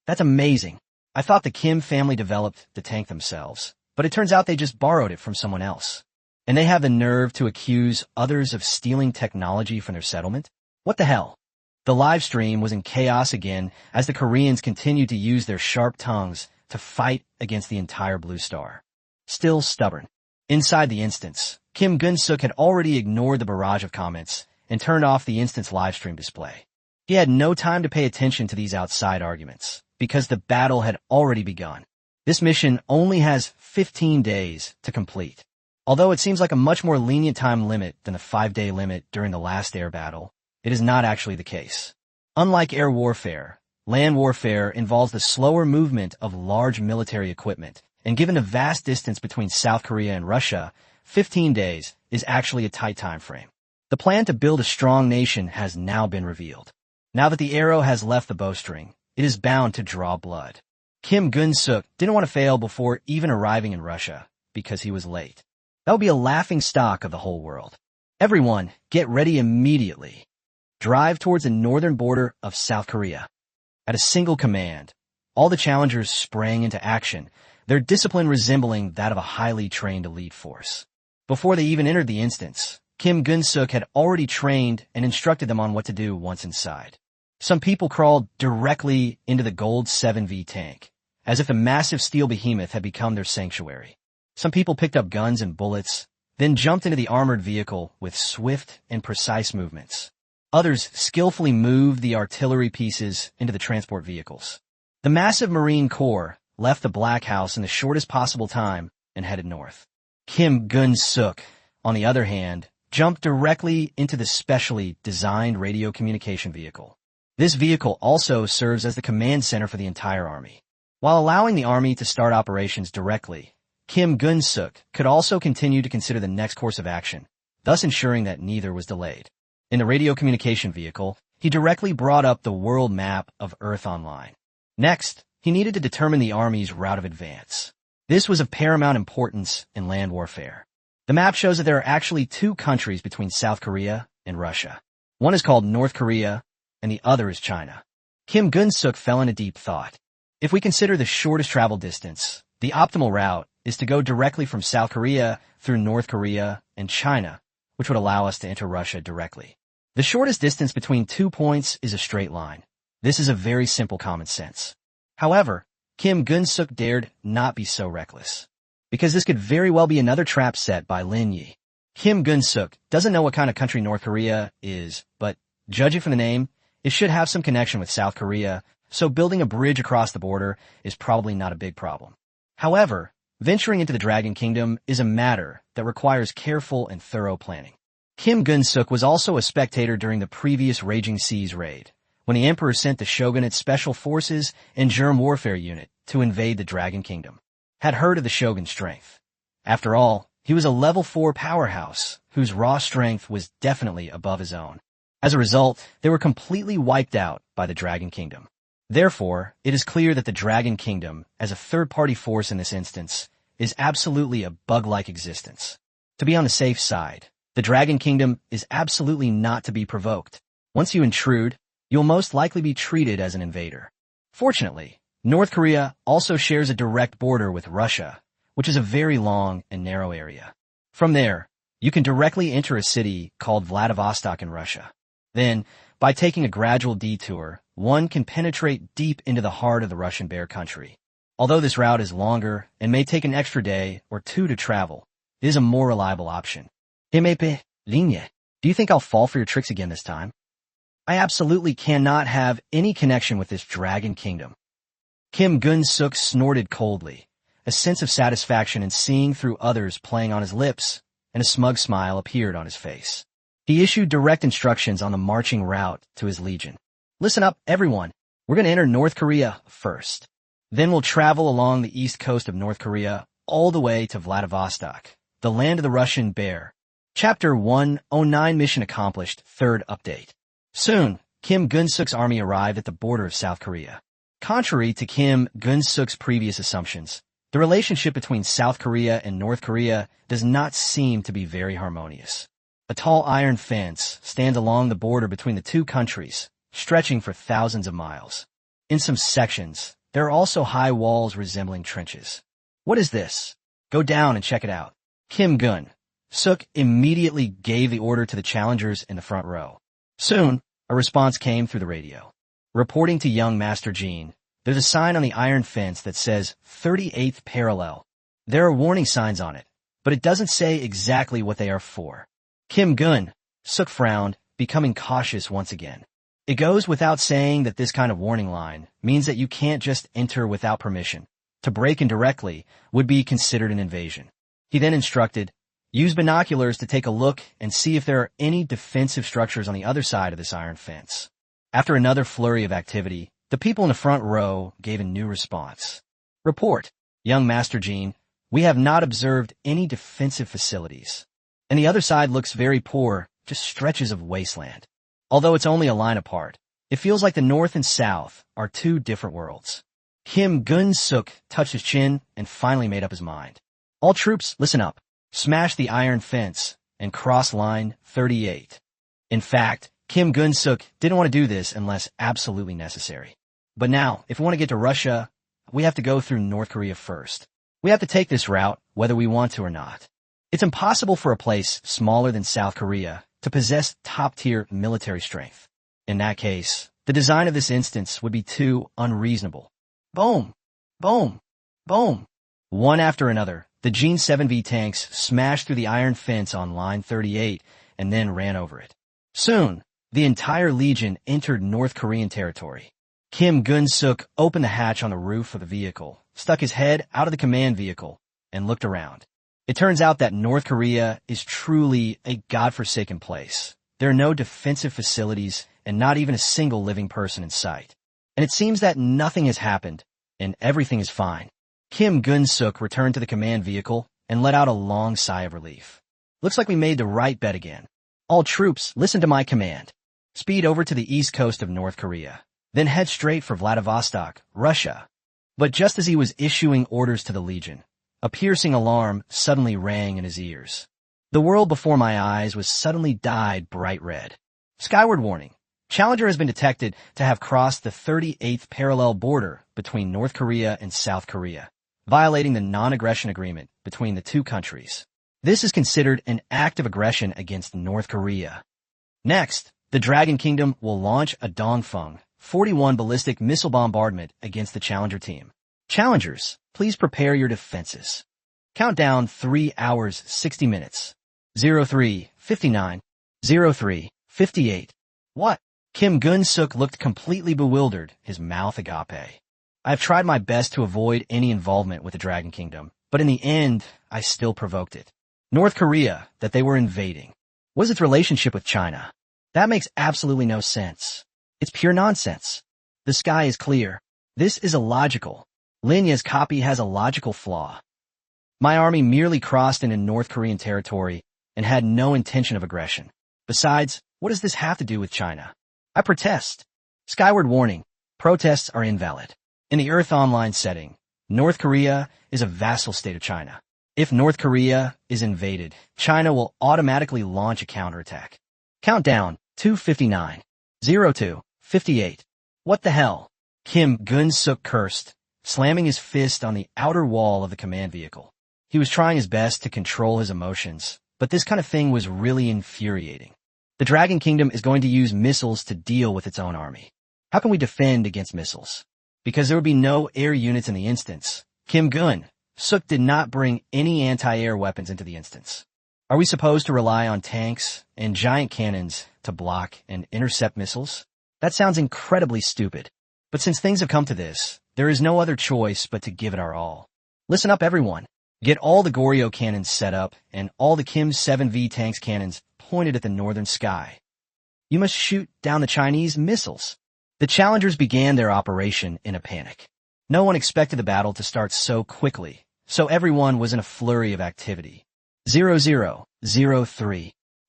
A: That's amazing. I thought the Kim family developed the tank themselves, but it turns out they just borrowed it from someone else. And they have the nerve to accuse others of stealing technology from their settlement? What the hell? The live stream was in chaos again as the Koreans continued to use their sharp tongues to fight against the entire Blue Star. Still stubborn. Inside the instance, Kim Gun-suk had already ignored the barrage of comments and turned off the instance live stream display. He had no time to pay attention to these outside arguments, because the battle had already begun. This mission only has 15 days to complete. Although it seems like a much more lenient time limit than the 5-day limit during the last air battle, it is not actually the case. Unlike air warfare, land warfare involves the slower movement of large military equipment, and given the vast distance between South Korea and Russia, 15 days is actually a tight time frame. The plan to build a strong nation has now been revealed. Now that the arrow has left the bowstring, it is bound to draw blood. Kim Gun-suk didn't want to fail before even arriving in Russia, because he was late. That would be a laughing stock of the whole world. Everyone, get ready immediately. Drive towards the northern border of South Korea. At a single command, All the challengers sprang into action, their discipline resembling that of a highly trained elite force. Before they even entered the instance, Kim Gun-suk had already trained and instructed them on what to do once inside. Some people crawled directly into the Gold 7V tank, as if the massive steel behemoth had become their sanctuary. Some people picked up guns and bullets, then jumped into the armored vehicle with swift and precise movements. Others skillfully moved the artillery pieces into the transport vehicles. The massive Marine Corps left the Black House in the shortest possible time and headed north. Kim Gun-suk, on the other hand, jumped directly into the specially designed radio communication vehicle. This vehicle also serves as the command center for the entire army. While allowing the army to start operations directly, Kim Gun-suk could also continue to consider the next course of action, thus ensuring that neither was delayed. In the radio communication vehicle, he directly brought up the world map of Earth Online. Next, he needed to determine the army's route of advance. This was of paramount importance in land warfare. The map shows that there are actually two countries between South Korea and Russia. One is called North Korea, and the other is China. Kim Gun-suk fell into deep thought. If we consider the shortest travel distance, the optimal route is to go directly from South Korea through North Korea and China, which would allow us to enter Russia directly. The shortest distance between 2 points is a straight line. This is a very simple common sense. However, Kim Gun-suk dared not be so reckless, because this could very well be another trap set by Lin Ye. Kim Gun-suk doesn't know what kind of country North Korea is, but judging from the name, it should have some connection with South Korea, so building a bridge across the border is probably not a big problem. However, venturing into the Dragon Kingdom is a matter that requires careful and thorough planning. Kim Gun-suk was also a spectator during the previous Raging Seas raid, when the Emperor sent the Shogunate's Special Forces and Germ Warfare Unit to invade the Dragon Kingdom. Had heard of the Shogun's strength. After all, he was a level 4 powerhouse, whose raw strength was definitely above his own. As a result, they were completely wiped out by the Dragon Kingdom. Therefore, it is clear that the Dragon Kingdom, as a third-party force in this instance, is absolutely a bug-like existence. To be on the safe side, the Dragon Kingdom is absolutely not to be provoked. Once you intrude, you'll most likely be treated as an invader. Fortunately, North Korea also shares a direct border with Russia, which is a very long and narrow area. From there, you can directly enter a city called Vladivostok in Russia. Then, by taking a gradual detour, one can penetrate deep into the heart of the Russian Bear Country. Although this route is longer and may take an extra day or two to travel, it is a more reliable option. Lin Ye, do you think I'll fall for your tricks again this time? I absolutely cannot have any connection with this Dragon Kingdom. Kim Gun-suk snorted coldly, a sense of satisfaction in seeing through others playing on his lips, and a smug smile appeared on his face. He issued direct instructions on the marching route to his legion. Listen up, everyone. We're going to enter North Korea first. Then we'll travel along the east coast of North Korea all the way to Vladivostok, the land of the Russian Bear. Chapter 109 Mission Accomplished, Third Update. Soon, Kim Gun-suk's army arrived at the border of South Korea. Contrary to Kim Gun-suk's previous assumptions, the relationship between South Korea and North Korea does not seem to be very harmonious. A tall iron fence stands along the border between the two countries, stretching for thousands of miles. In some sections, there are also high walls resembling trenches. What is this? Go down and check it out. Kim Gun-suk immediately gave the order to the challengers in the front row. Soon, a response came through the radio. Reporting to young Master Jean, there's a sign on the iron fence that says 38th parallel. There are warning signs on it, but it doesn't say exactly what they are for. Kim Gun-suk frowned, becoming cautious once again. It goes without saying that this kind of warning line means that you can't just enter without permission. To break in directly would be considered an invasion. He then instructed, use binoculars to take a look and see if there are any defensive structures on the other side of this iron fence. After another flurry of activity, the people in the front row gave a new response. Report, young Master Jean, we have not observed any defensive facilities. And the other side looks very poor, just stretches of wasteland. Although it's only a line apart, it feels like the north and south are two different worlds. Kim Gun-suk touched his chin and finally made up his mind. All troops, listen up. Smash the iron fence and cross line 38. In fact, Kim Gun-suk didn't want to do this unless absolutely necessary. But now, if we want to get to Russia, we have to go through North Korea first. We have to take this route, whether we want to or not. It's impossible for a place smaller than South Korea to possess top-tier military strength. In that case, the design of this instance would be too unreasonable. Boom! Boom! Boom! One after another, the Jin 7V tanks smashed through the iron fence on line 38 and then ran over it. Soon, the entire legion entered North Korean territory. Kim Gun-suk opened the hatch on the roof of the vehicle, stuck his head out of the command vehicle, and looked around. It turns out that North Korea is truly a godforsaken place. There are no defensive facilities and not even a single living person in sight. And it seems that nothing has happened, and everything is fine. Kim Gun-suk returned to the command vehicle and let out a long sigh of relief. Looks like we made the right bet again. All troops, listen to my command. Speed over to the east coast of North Korea. Then head straight for Vladivostok, Russia. But just as he was issuing orders to the Legion, a piercing alarm suddenly rang in his ears. The world before my eyes was suddenly dyed bright red. Skyward warning. Challenger has been detected to have crossed the 38th parallel border between North Korea and South Korea, violating the non-aggression agreement between the two countries. This is considered an act of aggression against North Korea. Next, the Dragon Kingdom will launch a Dongfeng 41 ballistic missile bombardment against the Challenger team. Challengers, please prepare your defenses. Countdown 3 hours 60 minutes. 03:59. 03:58. What? Kim Gun-suk looked completely bewildered, his mouth agape. I have tried my best to avoid any involvement with the Dragon Kingdom, but in the end, I still provoked it. North Korea, that they were invading. What is its relationship with China? That makes absolutely no sense. It's pure nonsense. The sky is clear. This is illogical. Lin Ye's copy has a logical flaw. My army merely crossed into North Korean territory and had no intention of aggression. Besides, what does this have to do with China? I protest. Skyward warning. Protests are invalid. In the Earth Online setting, North Korea is a vassal state of China. If North Korea is invaded, China will automatically launch a counterattack. Countdown 2:59. 02:58. What the hell? Kim Gun-suk cursed, slamming his fist on the outer wall of the command vehicle. He was trying his best to control his emotions, but this kind of thing was really infuriating. The Dragon Kingdom is going to use missiles to deal with its own army. How can we defend against missiles? Because there would be no air units in the instance. Kim Gun-suk did not bring any anti-air weapons into the instance. Are we supposed to rely on tanks and giant cannons to block and intercept missiles? That sounds incredibly stupid. But since things have come to this, there is no other choice but to give it our all. Listen up, everyone. Get all the Goryeo cannons set up and all the Kim 7V tanks cannons pointed at the northern sky. You must shoot down the Chinese missiles. The challengers began their operation in a panic. No one expected the battle to start so quickly, so everyone was in a flurry of activity. 00:03,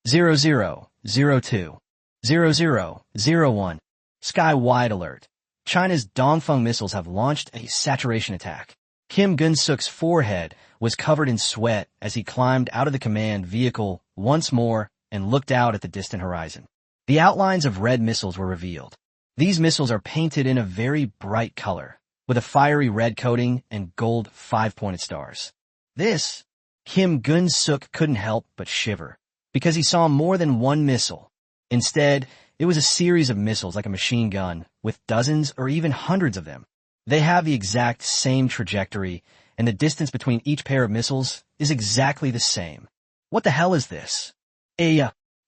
A: 00:02, 00:01. Sky-wide alert. China's Dongfeng missiles have launched a saturation attack. Kim Gun-suk's forehead was covered in sweat as he climbed out of the command vehicle once more and looked out at the distant horizon. The outlines of red missiles were revealed. These missiles are painted in a very bright color, with a fiery red coating and gold 5-pointed stars. This, Kim Gun-suk couldn't help but shiver, because he saw more than one missile. Instead, it was a series of missiles like a machine gun, with dozens or even hundreds of them. They have the exact same trajectory, and the distance between each pair of missiles is exactly the same. What the hell is this?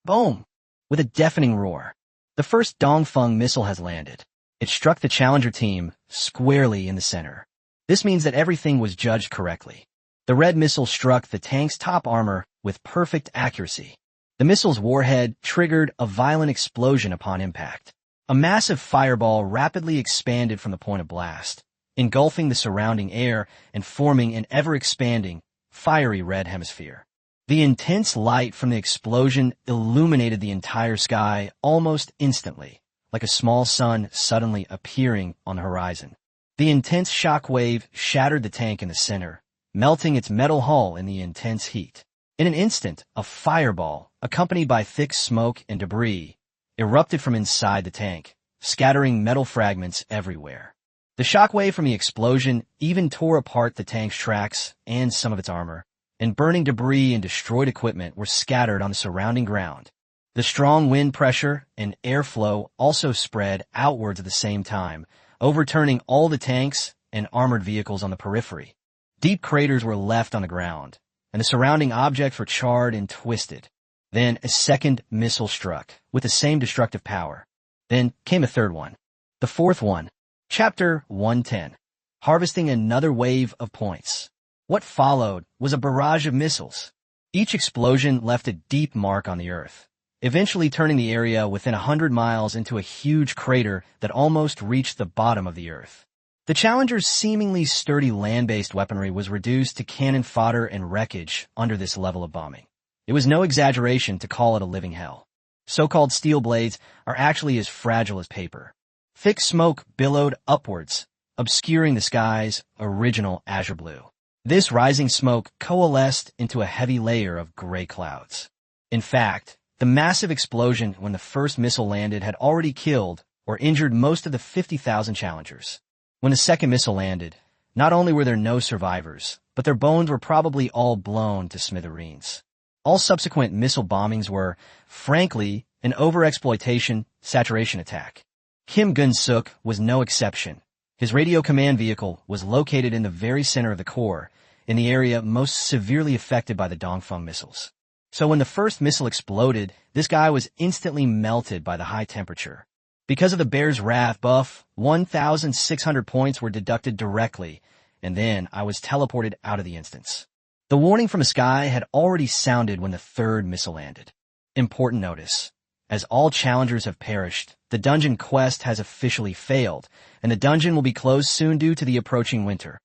A: Boom! With a deafening roar, the first Dongfeng missile has landed. It struck the Challenger team squarely in the center. This means that everything was judged correctly. The red missile struck the tank's top armor with perfect accuracy. The missile's warhead triggered a violent explosion upon impact. A massive fireball rapidly expanded from the point of blast, engulfing the surrounding air and forming an ever-expanding, fiery red hemisphere. The intense light from the explosion illuminated the entire sky almost instantly, like a small sun suddenly appearing on the horizon. The intense shock wave shattered the tank in the center, melting its metal hull in the intense heat. In an instant, a fireball, accompanied by thick smoke and debris, erupted from inside the tank, scattering metal fragments everywhere. The shockwave from the explosion even tore apart the tank's tracks and some of its armor, and burning debris and destroyed equipment were scattered on the surrounding ground. The strong wind pressure and airflow also spread outwards at the same time, overturning all the tanks and armored vehicles on the periphery. Deep craters were left on the ground, and the surrounding objects were charred and twisted. Then a second missile struck, with the same destructive power. Then came a third one. The fourth one. Chapter 110. Harvesting another wave of points. What followed was a barrage of missiles. Each explosion left a deep mark on the Earth, eventually turning the area within 100 miles into a huge crater that almost reached the bottom of the Earth. The Challenger's seemingly sturdy land-based weaponry was reduced to cannon fodder and wreckage under this level of bombing. It was no exaggeration to call it a living hell. So-called steel blades are actually as fragile as paper. Thick smoke billowed upwards, obscuring the sky's original azure blue. This rising smoke coalesced into a heavy layer of gray clouds. In fact, the massive explosion when the first missile landed had already killed or injured most of the 50,000 challengers. When the second missile landed, not only were there no survivors, but their bones were probably all blown to smithereens. All subsequent missile bombings were, frankly, an overexploitation saturation attack. Kim Gun-suk was no exception. His radio command vehicle was located in the very center of the core, in the area most severely affected by the Dongfeng missiles. So when the first missile exploded, this guy was instantly melted by the high temperature. Because of the Bear's Wrath buff, 1,600 points were deducted directly, and then I was teleported out of the instance. The warning from the sky had already sounded when the third missile landed. Important notice. As all challengers have perished, the dungeon quest has officially failed, and the dungeon will be closed soon due to the approaching winter.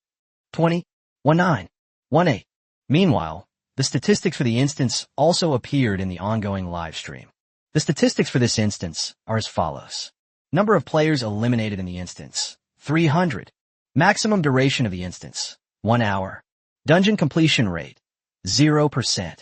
A: 201918. Meanwhile, the statistics for the instance also appeared in the ongoing live stream. The statistics for this instance are as follows. Number of players eliminated in the instance, 300. Maximum duration of the instance, 1 hour. Dungeon completion rate, 0%.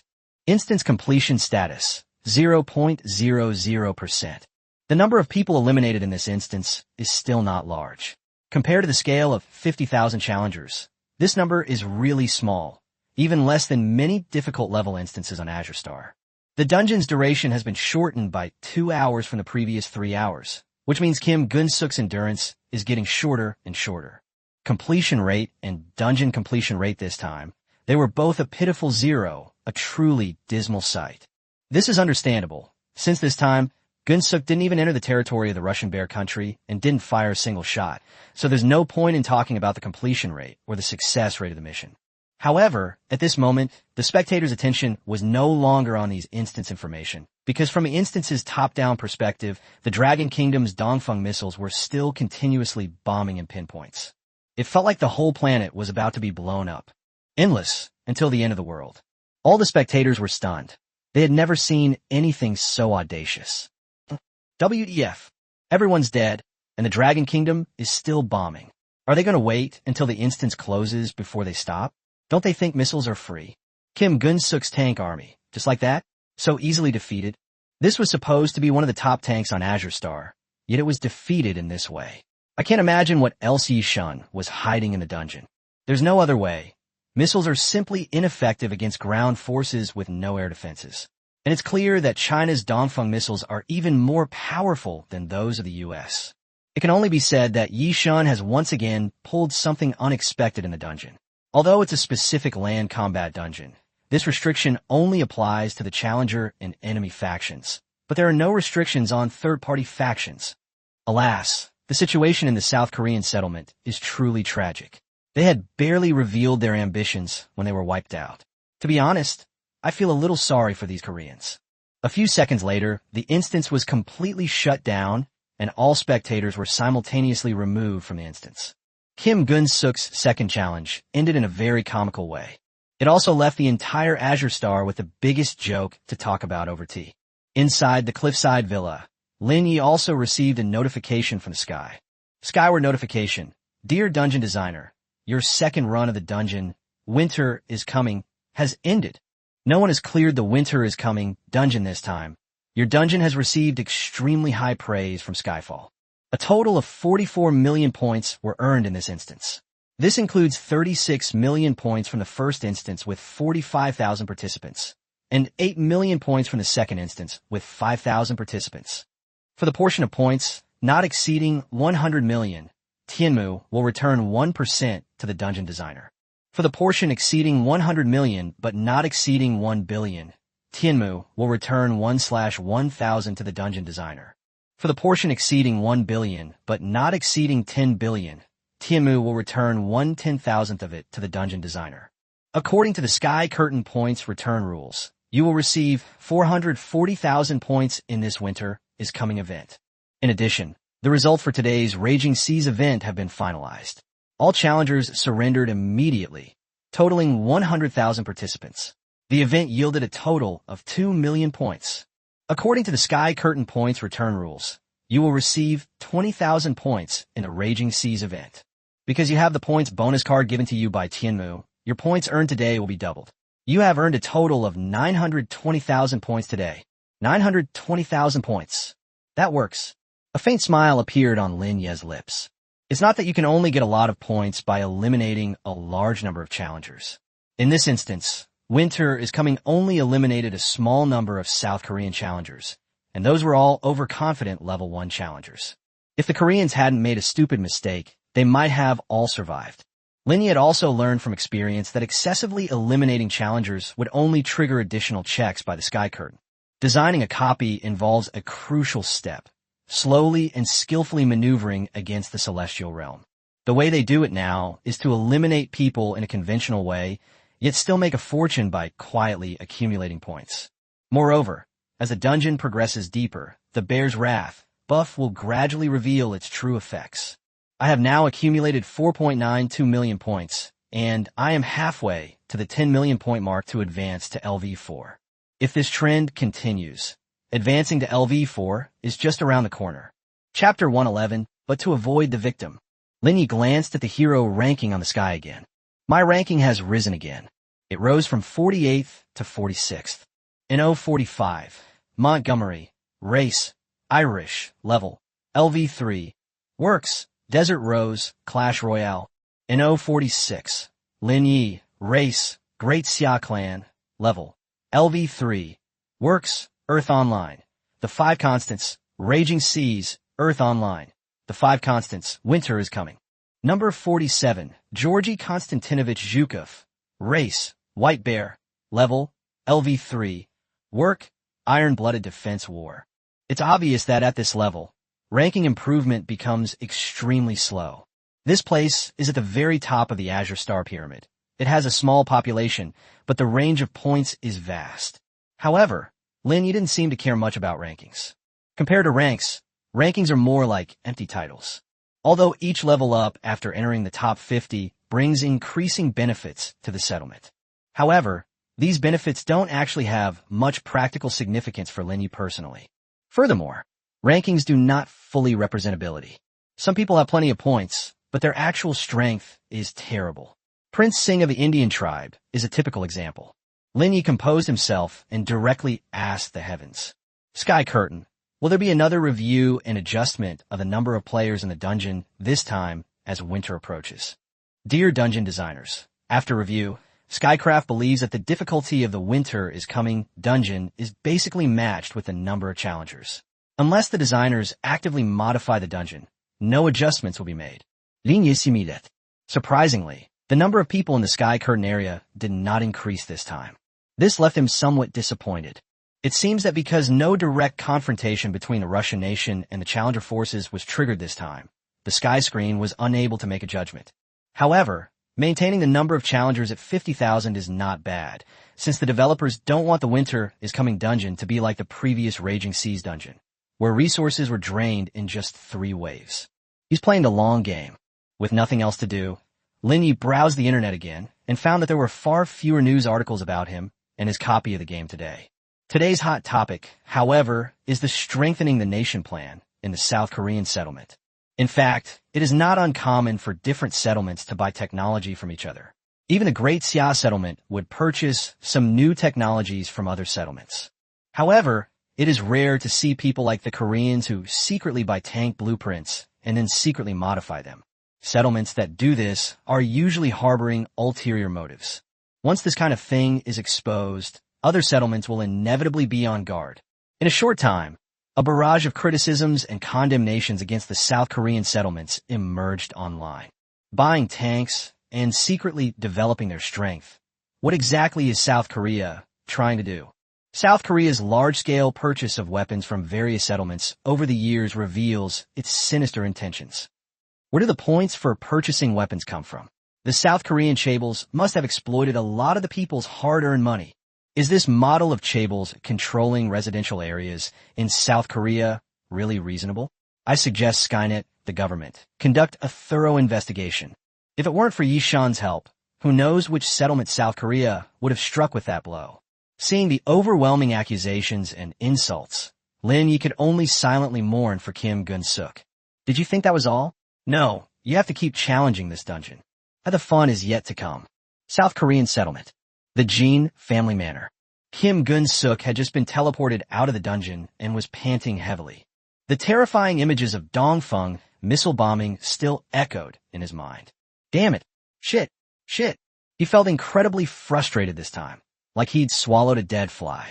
A: Instance completion status, 0.00%. The number of people eliminated in this instance is still not large. Compared to the scale of 50,000 challengers, this number is really small, even less than many difficult level instances on Azure Star. The dungeon's duration has been shortened by 2 hours from the previous 3 hours, which means Kim Gun-suk's endurance is getting shorter and shorter. Completion rate and dungeon completion rate this time, they were both a pitiful 0, a truly dismal sight. This is understandable, since this time, Gun-suk didn't even enter the territory of the Russian Bear country and didn't fire a single shot, so there's no point in talking about the completion rate or the success rate of the mission. However, at this moment, the spectator's attention was no longer on these instance information, because from the instance's top-down perspective, the Dragon Kingdom's Dongfeng missiles were still continuously bombing in pinpoints. It felt like the whole planet was about to be blown up. Endless, until the end of the world. All the spectators were stunned. They had never seen anything so audacious. WTF. Everyone's dead, and the Dragon Kingdom is still bombing. Are they going to wait until the instance closes before they stop? Don't they think missiles are free? Kim Gun-suk's tank army, just like that, so easily defeated. This was supposed to be one of the top tanks on Azure Star, yet it was defeated in this way. I can't imagine what else Yi Shun was hiding in the dungeon. There's no other way. Missiles are simply ineffective against ground forces with no air defenses. And it's clear that China's Dongfeng missiles are even more powerful than those of the U.S. It can only be said that Yi Shun has once again pulled something unexpected in the dungeon. Although it's a specific land combat dungeon, this restriction only applies to the Challenger and enemy factions, but there are no restrictions on third-party factions. Alas, the situation in the South Korean settlement is truly tragic. They had barely revealed their ambitions when they were wiped out. To be honest, I feel a little sorry for these Koreans. A few seconds later, the instance was completely shut down, and all spectators were simultaneously removed from the instance. Kim Gun-suk's second challenge ended in a very comical way. It also left the entire Azure Star with the biggest joke to talk about over tea. Inside the cliffside villa, Lin Ye also received a notification from the sky. Skyward notification. Dear dungeon designer, your second run of the dungeon, Winter is Coming, has ended. No one has cleared the Winter is Coming dungeon this time. Your dungeon has received extremely high praise from Skyfall. A total of 44 million points were earned in this instance. This includes 36 million points from the first instance with 45,000 participants, and 8 million points from the second instance with 5,000 participants. For the portion of points not exceeding 100 million, Tianmu will return 1% to the dungeon designer. For the portion exceeding 100 million but not exceeding 1 billion, Tianmu will return 1/1000 to the dungeon designer. For the portion exceeding 1 billion but not exceeding 10 billion, Tianmu will return 1/10,000th of it to the dungeon designer. According to the Sky Curtain points return rules, you will receive 440,000 points in this winter is coming event. In addition, the results for today's Raging Seas event have been finalized. All challengers surrendered immediately, totaling 100,000 participants. The event yielded a total of 2 million points. According to the Sky Curtain points return rules, you will receive 20,000 points in the Raging Seas event. Because you have the points bonus card given to you by Tianmu, your points earned today will be doubled. You have earned a total of 920,000 points today. 920,000 points. That works. A faint smile appeared on Lin Ye's lips. It's not that you can only get a lot of points by eliminating a large number of challengers. In this instance, Winter is coming only eliminated a small number of South Korean challengers, and those were all overconfident level 1 challengers. If the Koreans hadn't made a stupid mistake, they might have all survived. Lin Ye had also learned from experience that excessively eliminating challengers would only trigger additional checks by the Sky Curtain. Designing a copy involves a crucial step, slowly and skillfully maneuvering against the celestial realm. The way they do it now is to eliminate people in a conventional way, yet still make a fortune by quietly accumulating points. Moreover, as the dungeon progresses deeper, the Bear's Wrath buff will gradually reveal its true effects. I have now accumulated 4.92 million points, and I am halfway to the 10 million point mark to advance to LV4. If this trend continues, advancing to LV4 is just around the corner. Chapter 111, but to avoid the victim. Lin Ye glanced at the hero ranking on the sky again. My ranking has risen again. It rose from 48th to 46th. In 045, Montgomery, race, Irish, level, LV3, works, Desert Rose, Clash Royale. In 046, Lin Ye, race, Great Xia Clan, level, LV3, works, Earth Online. The 5 constants, Raging Seas, Earth Online. The 5 constants, Winter is coming. Number 47, Georgy Konstantinovich Zhukov, race, White Bear, level, LV3, work, Iron-Blooded Defense War. It's obvious that at this level, ranking improvement becomes extremely slow. This place is at the very top of the Azure Star Pyramid. It has a small population, but the range of points is vast. However, Lin Ye didn't seem to care much about rankings. Compared to ranks, rankings are more like empty titles. Although each level up after entering the top 50 brings increasing benefits to the settlement. However, these benefits don't actually have much practical significance for Lin Ye personally. Furthermore, rankings do not fully represent ability. Some people have plenty of points, but their actual strength is terrible. Prince Singh of the Indian tribe is a typical example. Lin Ye composed himself and directly asked the heavens, Sky Curtain, will there be another review and adjustment of the number of players in the dungeon this time as winter approaches? Dear dungeon designers, after review, Skycraft believes that the difficulty of the winter is coming dungeon is basically matched with the number of challengers. Unless the designers actively modify the dungeon, no adjustments will be made. Lin Ye Simidet. Surprisingly, the number of people in the Sky Curtain area did not increase this time. This left him somewhat disappointed. It seems that because no direct confrontation between the Russian nation and the Challenger forces was triggered this time, the Sky Screen was unable to make a judgment. However, maintaining the number of challengers at 50,000 is not bad, since the developers don't want the Winter is Coming dungeon to be like the previous Raging Seas dungeon, where resources were drained in just 3 waves. He's playing the long game. With nothing else to do, Lin Ye browsed the internet again and found that there were far fewer news articles about him and his copy of the game today. Today's hot topic, however, is the strengthening the nation plan in the South Korean settlement. In fact, it is not uncommon for different settlements to buy technology from each other. Even the Great Xia settlement would purchase some new technologies from other settlements. However, It is rare to see people like the Koreans who secretly buy tank blueprints and then secretly modify them. Settlements that do this are usually harboring ulterior motives. Once this kind of thing is exposed, other settlements will inevitably be on guard. In a short time, a barrage of criticisms and condemnations against the South Korean settlements emerged online. Buying tanks and secretly developing their strength. What exactly is South Korea trying to do? South Korea's large-scale purchase of weapons from various settlements over the years reveals its sinister intentions. Where do the points for purchasing weapons come from? The South Korean chaebols must have exploited a lot of the people's hard-earned money. Is this model of chaebols controlling residential areas in South Korea really reasonable? I suggest Skynet, the government, conduct a thorough investigation. If it weren't for Yishan's help, who knows which settlement South Korea would have struck with that blow? Seeing the overwhelming accusations and insults, Lin Ye could only silently mourn for Kim Gun-suk. Did you think that was all? No, you have to keep challenging this dungeon. The fun is yet to come. South Korean settlement. The Jin family manor. Kim Gun-suk had just been teleported out of the dungeon and was panting heavily. The terrifying images of Dongfeng missile bombing still echoed in his mind. Damn it. Shit. He felt incredibly frustrated this time, like he'd swallowed a dead fly.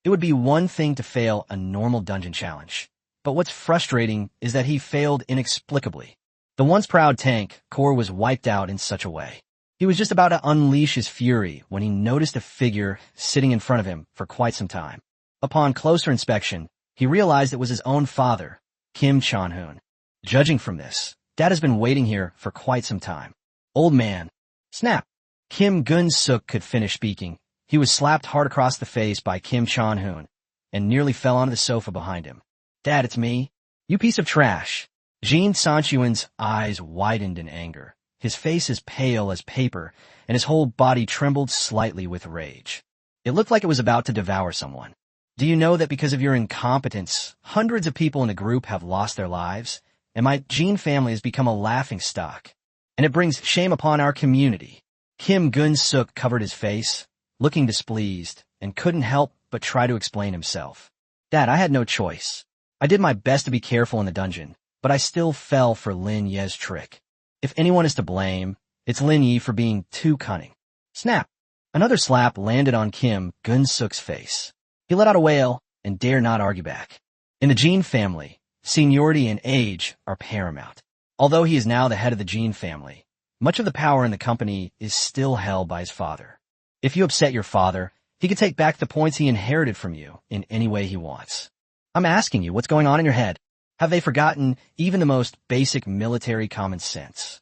A: It would be one thing to fail a normal dungeon challenge, but what's frustrating is that he failed inexplicably. The once proud tank core was wiped out in such a way. He was just about to unleash his fury when he noticed a figure sitting in front of him for quite some time. Upon closer inspection, he realized it was his own father, Kim Chan-hoon. Judging from this, Dad has been waiting here for quite some time. Old man. Snap. Kim Gun-suk could finish speaking. He was slapped hard across the face by Kim Chan-hoon and nearly fell onto the sofa behind him. Dad, it's me. You piece of trash. Jin Sanchuan's eyes widened in anger. His face as pale as paper, and his whole body trembled slightly with rage. It looked like it was about to devour someone. Do you know that because of your incompetence, hundreds of people in the group have lost their lives, and my Jin family has become a laughingstock? And it brings shame upon our community. Kim Gun-suk covered his face, looking displeased, and couldn't help but try to explain himself. Dad, I had no choice. I did my best to be careful in the dungeon, but I still fell for Lin Ye's trick. If anyone is to blame, it's Lin Ye for being too cunning. Snap! Another slap landed on Kim Gun-suk's face. He let out a wail and dared not argue back. In the Jin family, seniority and age are paramount. Although he is now the head of the Jin family, much of the power in the company is still held by his father. If you upset your father, he can take back the points he inherited from you in any way he wants. I'm asking you, what's going on in your head? Have they forgotten even the most basic military common sense?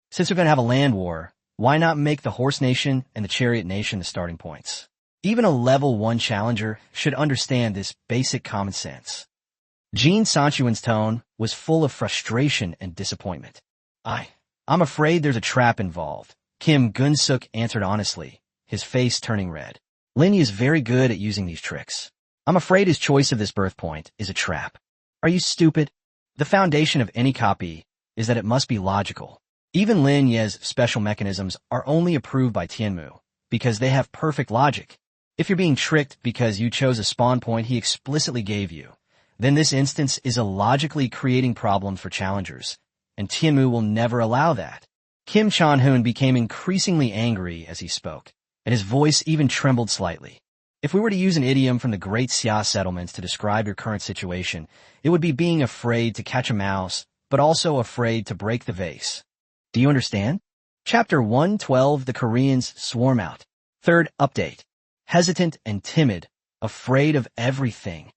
A: Since we're going to have a land war, why not make the Horse Nation and the Chariot Nation the starting points? Even a level 1 challenger should understand this basic common sense. Jin Sanchuan's tone was full of frustration and disappointment. I'm afraid there's a trap involved, Kim Gun-suk answered honestly, his face turning red. Lin Ye is very good at using these tricks. I'm afraid his choice of this birth point is a trap. Are you stupid? The foundation of any copy is that it must be logical. Even Lin Ye's special mechanisms are only approved by Tianmu because they have perfect logic. If you're being tricked because you chose a spawn point he explicitly gave you, then this instance is illogically creating problems for challengers, and Tianmu will never allow that. Kim Chan-hoon became increasingly angry as he spoke, and his voice even trembled slightly. If we were to use an idiom from the Great Xia settlements to describe your current situation, it would be being afraid to catch a mouse, but also afraid to break the vase. Do you understand? Chapter 112, The Koreans Swarm Out. Third update. Hesitant and timid, afraid of everything.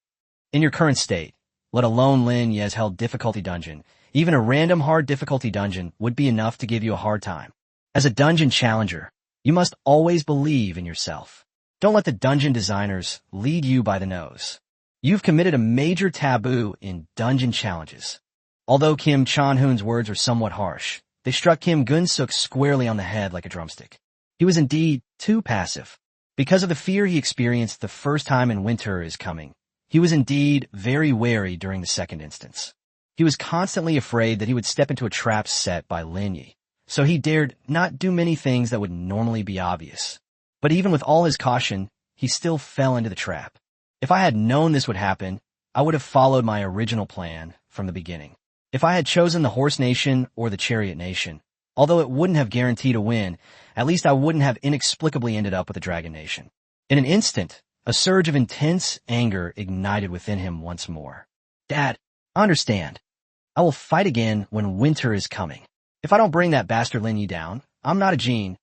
A: In your current state, let alone Lin Ye's held difficulty dungeon, even a random hard difficulty dungeon would be enough to give you a hard time. As a dungeon challenger, you must always believe in yourself. Don't let the dungeon designers lead you by the nose. You've committed a major taboo in dungeon challenges. Although Kim Chan-hoon's words were somewhat harsh, they struck Kim Gun-suk squarely on the head like a drumstick. He was indeed too passive. Because of the fear he experienced the first time in winter is coming, he was indeed very wary during the second instance. He was constantly afraid that he would step into a trap set by Lin Ye, so he dared not do many things that would normally be obvious. But even with all his caution, he still fell into the trap. If I had known this would happen, I would have followed my original plan from the beginning. If I had chosen the Horse Nation or the Chariot Nation, although it wouldn't have guaranteed a win, at least I wouldn't have inexplicably ended up with the Dragon Nation. In an instant, a surge of intense anger ignited within him once more. Dad, I understand. I will fight again when winter is coming. If I don't bring that bastard Lin Ye down, I'm not a Jean.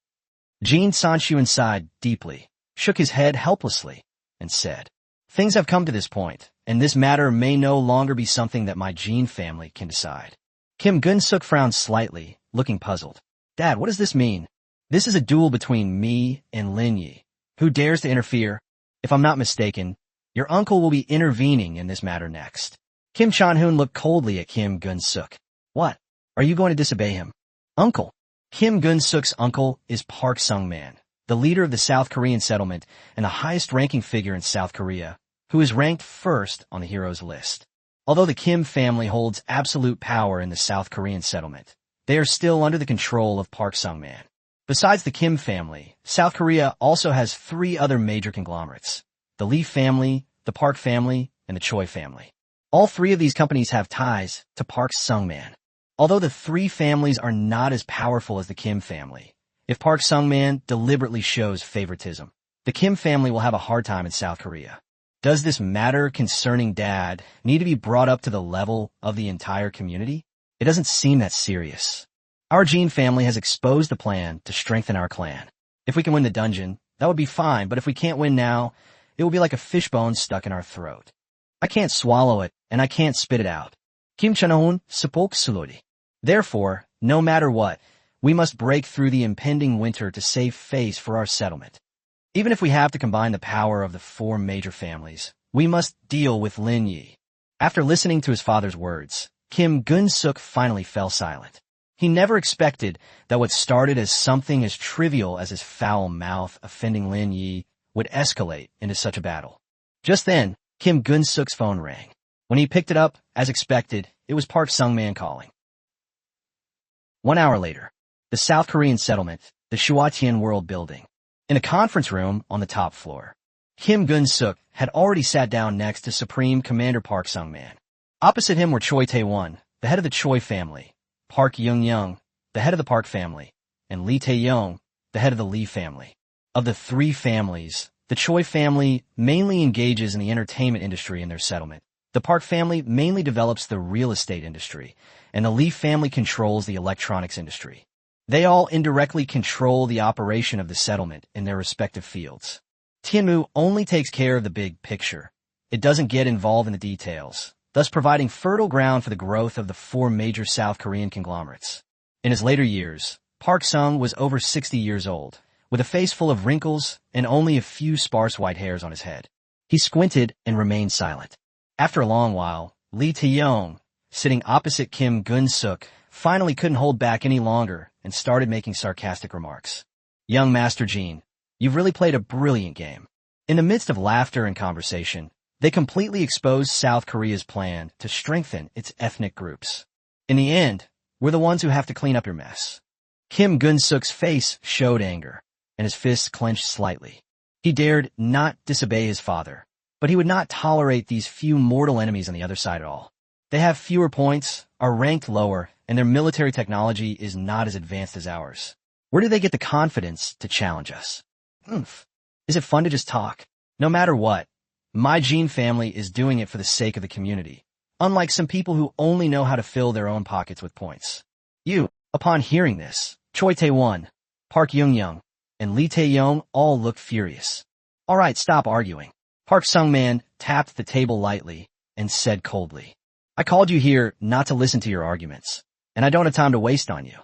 A: Jean Sanchu sighed deeply, shook his head helplessly, and said, Things have come to this point, and this matter may no longer be something that my Jean family can decide. Kim Gun-suk frowned slightly, looking puzzled. Dad, what does this mean? This is a duel between me and Lin Ye. Who dares to interfere? If I'm not mistaken, your uncle will be intervening in this matter next. Kim Chan-hoon looked coldly at Kim Gun-suk. What? Are you going to disobey him? Uncle. Kim Gun-suk's uncle is Park Sung-man, the leader of the South Korean settlement and the highest-ranking figure in South Korea, who is ranked first on the heroes list. Although the Kim family holds absolute power in the South Korean settlement, they are still under the control of Park Sung-man. Besides the Kim family, South Korea also has 3 other major conglomerates: the Lee family, the Park family, and the Choi family. All 3 of these companies have ties to Park Sung-man. Although the 3 families are not as powerful as the Kim family, if Park Sung-man deliberately shows favoritism, the Kim family will have a hard time in South Korea. Does this matter concerning Dad need to be brought up to the level of the entire community? It doesn't seem that serious. Our Jean family has exposed the plan to strengthen our clan. If we can win the dungeon, that would be fine, but if we can't win now, it will be like a fishbone stuck in our throat. I can't swallow it, and I can't spit it out. Kim Chan-hoon spoke slowly. Therefore, no matter what, we must break through the impending winter to save face for our settlement. Even if we have to combine the power of the 4 major families, we must deal with Lin Ye. After listening to his father's words, Kim Gun-suk finally fell silent. He never expected that what started as something as trivial as his foul mouth offending Lin Ye would escalate into such a battle. Just then, Kim Gun-suk's phone rang. When he picked it up, as expected, it was Park Sung-man calling. 1 hour later, the South Korean settlement, the Shuatian World Building. In a conference room on the top floor, Kim Gun-suk had already sat down next to Supreme Commander Park Sung-man. Opposite him were Choi Tae-won, the head of the Choi family, Park Young-young, the head of the Park family, and Lee Tae-yong, the head of the Lee family. Of the 3 families, the Choi family mainly engages in the entertainment industry in their settlement. The Park family mainly develops the real estate industry, and the Lee family controls the electronics industry. They all indirectly control the operation of the settlement in their respective fields. Tianmu only takes care of the big picture. It doesn't get involved in the details, thus providing fertile ground for the growth of the 4 major South Korean conglomerates. In his later years, Park Sung was over 60 years old, with a face full of wrinkles and only a few sparse white hairs on his head. He squinted and remained silent. After a long while, Lee Tae-yong, sitting opposite Kim Gun-suk, finally couldn't hold back any longer and started making sarcastic remarks. Young Master Jean, you've really played a brilliant game. In the midst of laughter and conversation, they completely exposed South Korea's plan to strengthen its ethnic groups. In the end, we're the ones who have to clean up your mess. Kim Gun-suk's face showed anger, and his fists clenched slightly. He dared not disobey his father, but he would not tolerate these few mortal enemies on the other side at all. They have fewer points, are ranked lower, and their military technology is not as advanced as ours. Where do they get the confidence to challenge us? Is it fun to just talk? No matter what, my Jean family is doing it for the sake of the community, unlike some people who only know how to fill their own pockets with points. Upon hearing this, Choi Tae-won, Park Young-young, and Lee Tae-yong all looked furious. All right, stop arguing. Park Sung-man tapped the table lightly and said coldly, I called you here not to listen to your arguments, and I don't have time to waste on you.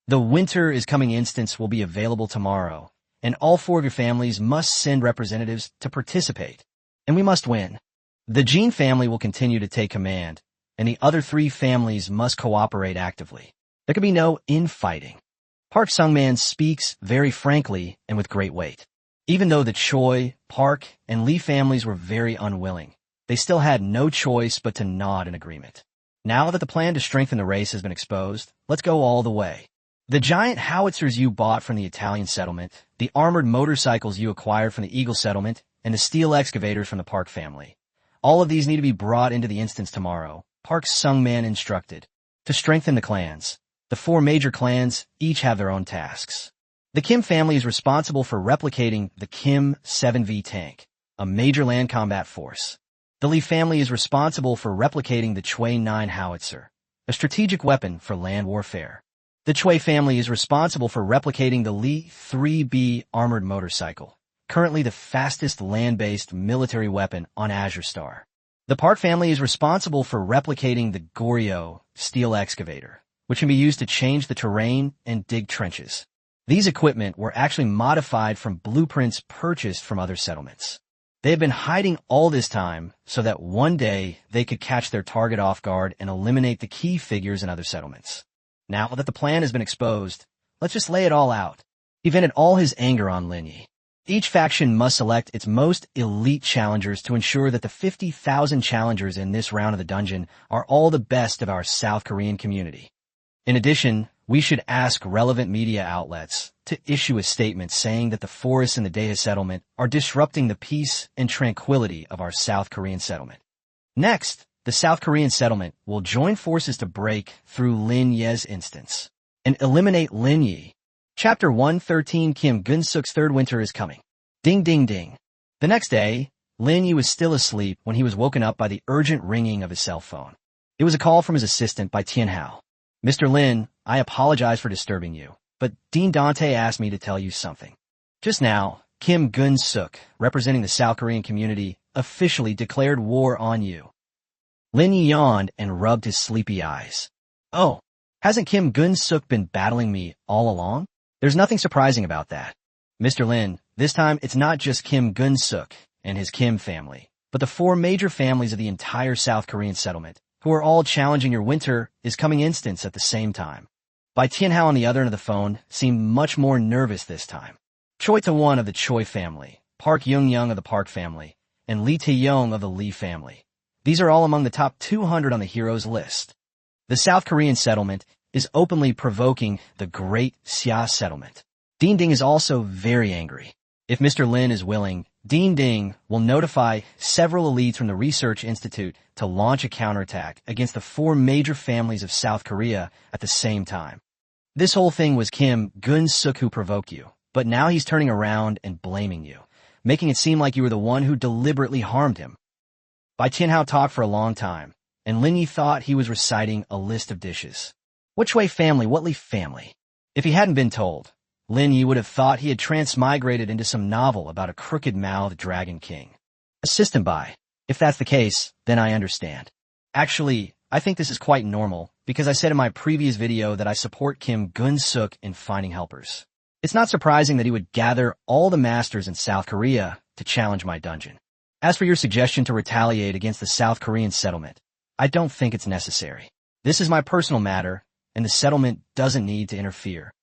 A: The winter is coming instance will be available tomorrow, and all 4 of your families must send representatives to participate, and we must win. The Jean family will continue to take command, and the other 3 families must cooperate actively. There can be no infighting. Park Sung-man speaks very frankly and with great weight. Even though the Choi, Park, and Lee families were very unwilling, they still had no choice but to nod in agreement. Now that the plan to strengthen the race has been exposed, let's go all the way. The giant howitzers you bought from the Italian settlement, the armored motorcycles you acquired from the Eagle settlement, and the steel excavators from the Park family. All of these need to be brought into the instance tomorrow, Park Sung-man instructed. To strengthen the clans, the 4 major clans each have their own tasks. The Kim family is responsible for replicating the Kim 7V tank, a major land combat force. The Lee family is responsible for replicating the Choi 9 howitzer, a strategic weapon for land warfare. The Choi family is responsible for replicating the Lee 3B armored motorcycle, currently the fastest land-based military weapon on Azure Star. The Park family is responsible for replicating the Goryeo steel excavator, which can be used to change the terrain and dig trenches. These equipment were actually modified from blueprints purchased from other settlements. They have been hiding all this time so that one day they could catch their target off guard and eliminate the key figures in other settlements. Now that the plan has been exposed, let's just lay it all out. He vented all his anger on Lin Ye. Each faction must select its most elite challengers to ensure that the 50,000 challengers in this round of the dungeon are all the best of our South Korean community. In addition, we should ask relevant media outlets to issue a statement saying that the forests in the Daeha settlement are disrupting the peace and tranquility of our South Korean settlement. Next, the South Korean settlement will join forces to break through Lin Ye's instance and eliminate Lin Ye. Chapter 113 Kim Gun-suk's Third Winter is coming. Ding ding ding. The next day, Lin Ye was still asleep when he was woken up by the urgent ringing of his cell phone. It was a call from his assistant by Tian Hao. Mr. Lin, I apologize for disturbing you, but Dean Dante asked me to tell you something. Just now, Kim Gun-suk, representing the South Korean community, officially declared war on you. Lin Ye yawned and rubbed his sleepy eyes. Oh, hasn't Kim Gun-suk been battling me all along? There's nothing surprising about that. Mr. Lin, this time it's not just Kim Gun-suk and his Kim family, but the 4 major families of the entire South Korean settlement, who are all challenging your winter is coming instance at the same time. Bai Tianhao on the other end of the phone seemed much more nervous this time. Choi Ta-won of the Choi family, Park Young-young of the Park family, and Lee Tae-yong of the Lee family. These are all among the top 200 on the heroes list. The South Korean settlement is openly provoking the Great Xia settlement. Dean Ding is also very angry. If Mr. Lin is willing, Dean Ding will notify several elites from the Research Institute to launch a counterattack against the 4 major families of South Korea at the same time. This whole thing was Kim Gun-suk who provoked you, but now he's turning around and blaming you, making it seem like you were the one who deliberately harmed him. Bai Tianhao talked for a long time, and Lin Ye thought he was reciting a list of dishes. What Choi family, what Lee family? If he hadn't been told, Lin Ye would have thought he had transmigrated into some novel about a crooked-mouthed dragon king. Assistant Bai. If that's the case, then I understand. Actually, I think this is quite normal, because I said in my previous video that I support Kim Gun-suk in finding helpers. It's not surprising that he would gather all the masters in South Korea to challenge my dungeon. As for your suggestion to retaliate against the South Korean settlement, I don't think it's necessary. This is my personal matter, and the settlement doesn't need to interfere,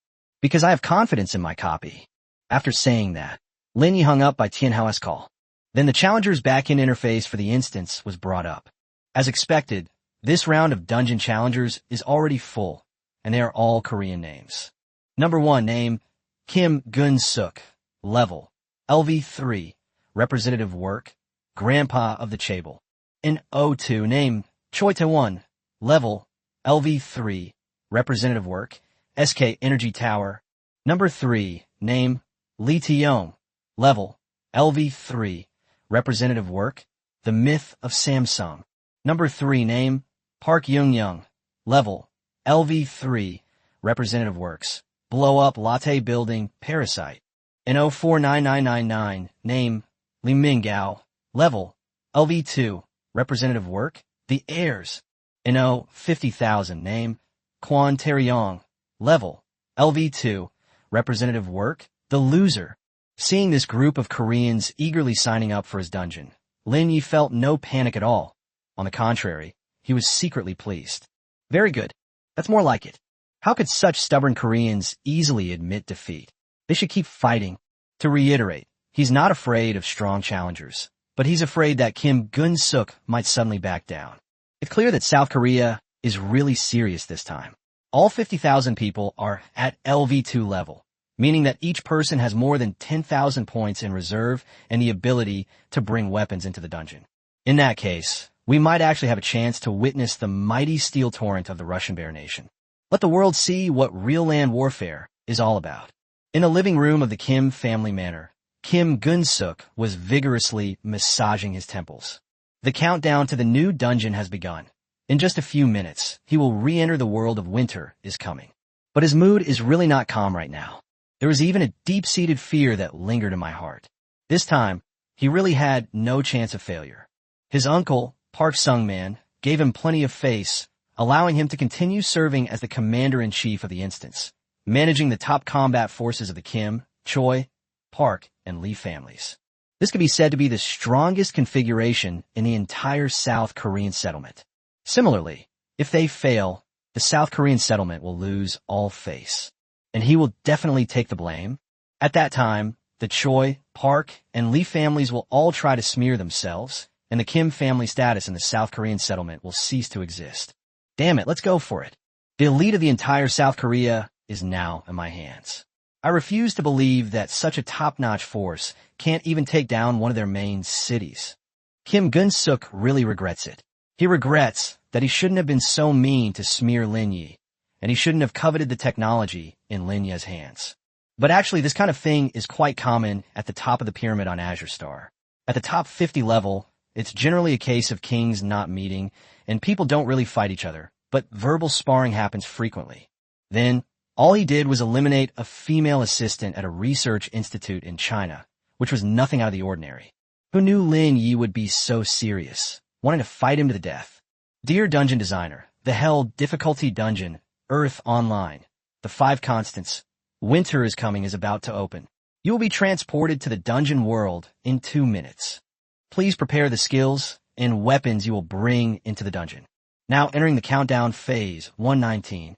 A: because I have confidence in my copy. After saying that, Lin Ye hung up by Tianhao's call. Then the challenger's backend interface for the instance was brought up. As expected, this round of dungeon challengers is already full, and they are all Korean names. Number 1 name, Kim Gun-suk, level, LV3, representative work, Grandpa of the Chaebol. In O2 name, Choi Ta-won, level, LV3, representative work, SK Energy Tower. Number 3 name, Lee Tae-yong, level, LV3, representative work, The Myth of Samsung. Number 3 name, Park Young-young, level, LV3, representative works, Blow Up Latte Building, Parasite. In 049999 name, Lee Mingao, level, LV2, representative work, The Heirs. In 50,000 name, Kwon Tae-yong, level, LV2, representative work, The Loser. Seeing this group of Koreans eagerly signing up for his dungeon, Lin Ye felt no panic at all. On the contrary, he was secretly pleased. Very good. That's more like it. How could such stubborn Koreans easily admit defeat? They should keep fighting. To reiterate, he's not afraid of strong challengers, but he's afraid that Kim Gun-suk might suddenly back down. It's clear that South Korea is really serious this time. All 50,000 people are at LV2 level, meaning that each person has more than 10,000 points in reserve and the ability to bring weapons into the dungeon. In that case, we might actually have a chance to witness the mighty steel torrent of the Russian Bear Nation. Let the world see what real land warfare is all about. In the living room of the Kim family manor, Kim Gun-suk was vigorously massaging his temples. The countdown to the new dungeon has begun. In just a few minutes, he will re-enter the world of winter is coming. But his mood is really not calm right now. There was even a deep-seated fear that lingered in my heart. This time, he really had no chance of failure. His uncle, Park Sung-man, gave him plenty of face, allowing him to continue serving as the commander-in-chief of the instance, managing the top combat forces of the Kim, Choi, Park, and Lee families. This could be said to be the strongest configuration in the entire South Korean settlement. Similarly, if they fail, the South Korean settlement will lose all face, and he will definitely take the blame. At that time, the Choi, Park, and Lee families will all try to smear themselves, and the Kim family status in the South Korean settlement will cease to exist. Damn it, let's go for it. The elite of the entire South Korea is now in my hands. I refuse to believe that such a top-notch force can't even take down one of their main cities. Kim Gun-suk really regrets it. He regrets that he shouldn't have been so mean to smear Lin Ye, and he shouldn't have coveted the technology in Lin Ye's hands. But actually, this kind of thing is quite common at the top of the pyramid on Azure Star. At the top 50 level, it's generally a case of kings not meeting, and people don't really fight each other, but verbal sparring happens frequently. Then, all he did was eliminate a female assistant at a research institute in China, which was nothing out of the ordinary. Who knew Lin Ye would be so serious, wanting to fight him to the death? Dear Dungeon Designer, the Hell Difficulty Dungeon, Earth Online, the 5 constants, winter is coming is about to open. You will be transported to the dungeon world in 2 minutes. Please prepare the skills and weapons you will bring into the dungeon. Now entering the countdown phase, 119,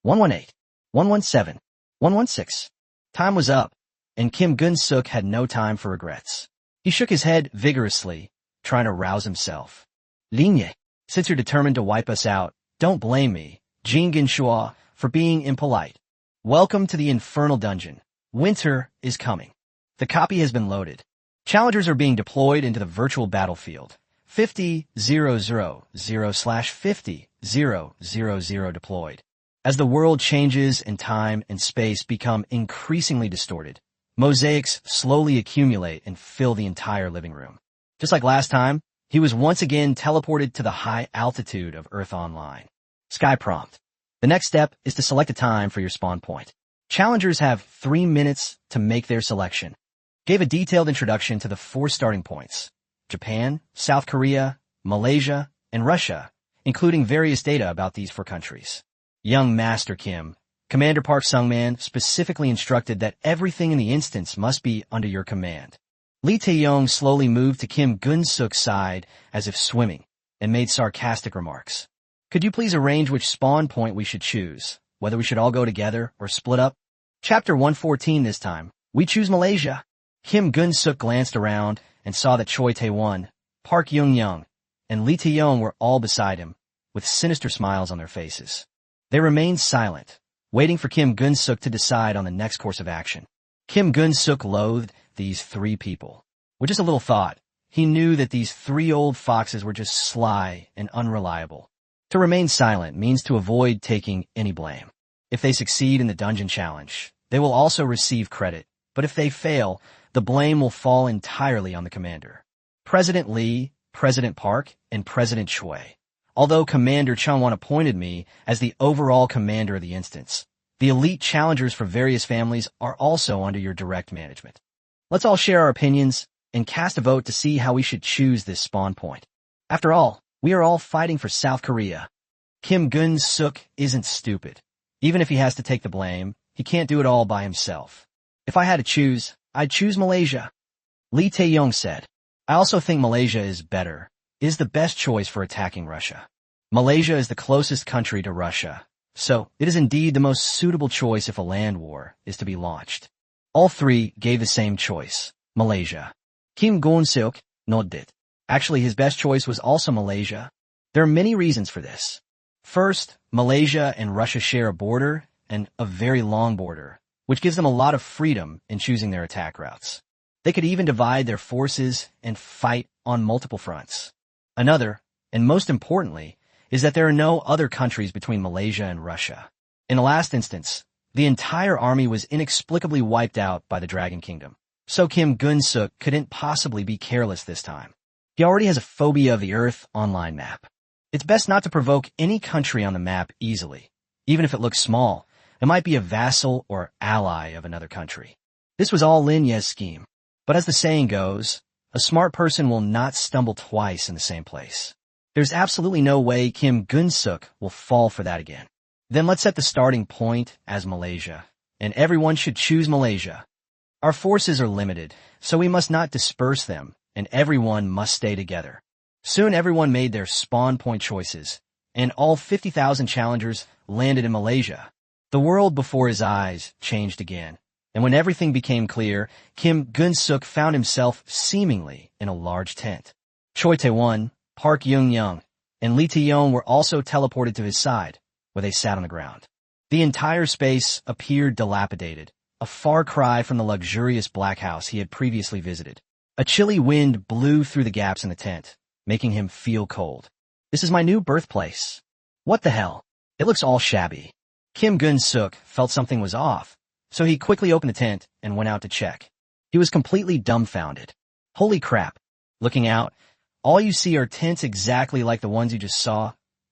A: 118, 117, 116. Time was up, and Kim Gun-suk had no time for regrets. He shook his head vigorously, trying to rouse himself. Lin Ye, since you're determined to wipe us out, don't blame me, Jin Ginshua, for being impolite. Welcome to the Infernal Dungeon. Winter is coming. The copy has been loaded. Challengers are being deployed into the virtual battlefield. 50,000/50,000 deployed. As the world changes and time and space become increasingly distorted, mosaics slowly accumulate and fill the entire living room. Just like last time, he was once again teleported to the high altitude of Earth Online. Sky prompt. The next step is to select a time for your spawn point. Challengers have 3 minutes to make their selection. Gave a detailed introduction to the 4 starting points: Japan, South Korea, Malaysia, and Russia, including various data about these 4 countries. Young Master Kim, Commander Park Sung-man specifically instructed that everything in the instance must be under your command. Lee Tae-yong slowly moved to Kim Gun-suk's side as if swimming, and made sarcastic remarks. Could you please arrange which spawn point we should choose, whether we should all go together or split up? Chapter 114 this time. We choose Malaysia. Kim Gun-suk glanced around and saw that Choi Tae-won, Park Young-young, and Lee Tae-yong were all beside him, with sinister smiles on their faces. They remained silent, waiting for Kim Gun-suk to decide on the next course of action. Kim Gun-suk loathed these 3 people. With just a little thought, he knew that these 3 old foxes were just sly and unreliable. To remain silent means to avoid taking any blame. If they succeed in the dungeon challenge, they will also receive credit, but if they fail, the blame will fall entirely on the commander. President Lee, President Park, and President Choi. Although Commander Chungwon appointed me as the overall commander of the instance, the elite challengers for various families are also under your direct management. Let's all share our opinions and cast a vote to see how we should choose this spawn point. After all, we are all fighting for South Korea. Kim Gun-suk isn't stupid. Even if he has to take the blame, he can't do it all by himself. If I had to choose, I'd choose Malaysia. Lee Tae-yong said. I also think Malaysia is the best choice for attacking Russia. Malaysia is the closest country to Russia, so it is indeed the most suitable choice if a land war is to be launched. All 3 gave the same choice, Malaysia. Kim Gun-suk nodded. Actually, his best choice was also Malaysia. There are many reasons for this. First, Malaysia and Russia share a border, and a very long border, which gives them a lot of freedom in choosing their attack routes. They could even divide their forces and fight on multiple fronts. Another, and most importantly, is that there are no other countries between Malaysia and Russia. In the last instance, the entire army was inexplicably wiped out by the Dragon Kingdom. So Kim Gun-suk couldn't possibly be careless this time. He already has a phobia of the Earth online map. It's best not to provoke any country on the map easily. Even if it looks small, it might be a vassal or ally of another country. This was all Lin Ye's scheme. But as the saying goes, a smart person will not stumble twice in the same place. There's absolutely no way Kim Gun-suk will fall for that again. Then let's set the starting point as Malaysia, and everyone should choose Malaysia. Our forces are limited, so we must not disperse them, and everyone must stay together. Soon everyone made their spawn point choices, and all 50,000 challengers landed in Malaysia. The world before his eyes changed again, and when everything became clear, Kim Gun-suk found himself seemingly in a large tent. Choi Tae-won, Park Young-young, and Lee Tae-yong were also teleported to his side, where they sat on the ground. The entire space appeared dilapidated, a far cry from the luxurious black house he had previously visited. A chilly wind blew through the gaps in the tent, making him feel cold. This is my new birthplace. What the hell? It looks all shabby. Kim Gun-suk felt something was off, so he quickly opened the tent and went out to check. He was completely dumbfounded. Holy crap. Looking out, all you see are tents exactly like the ones you just saw,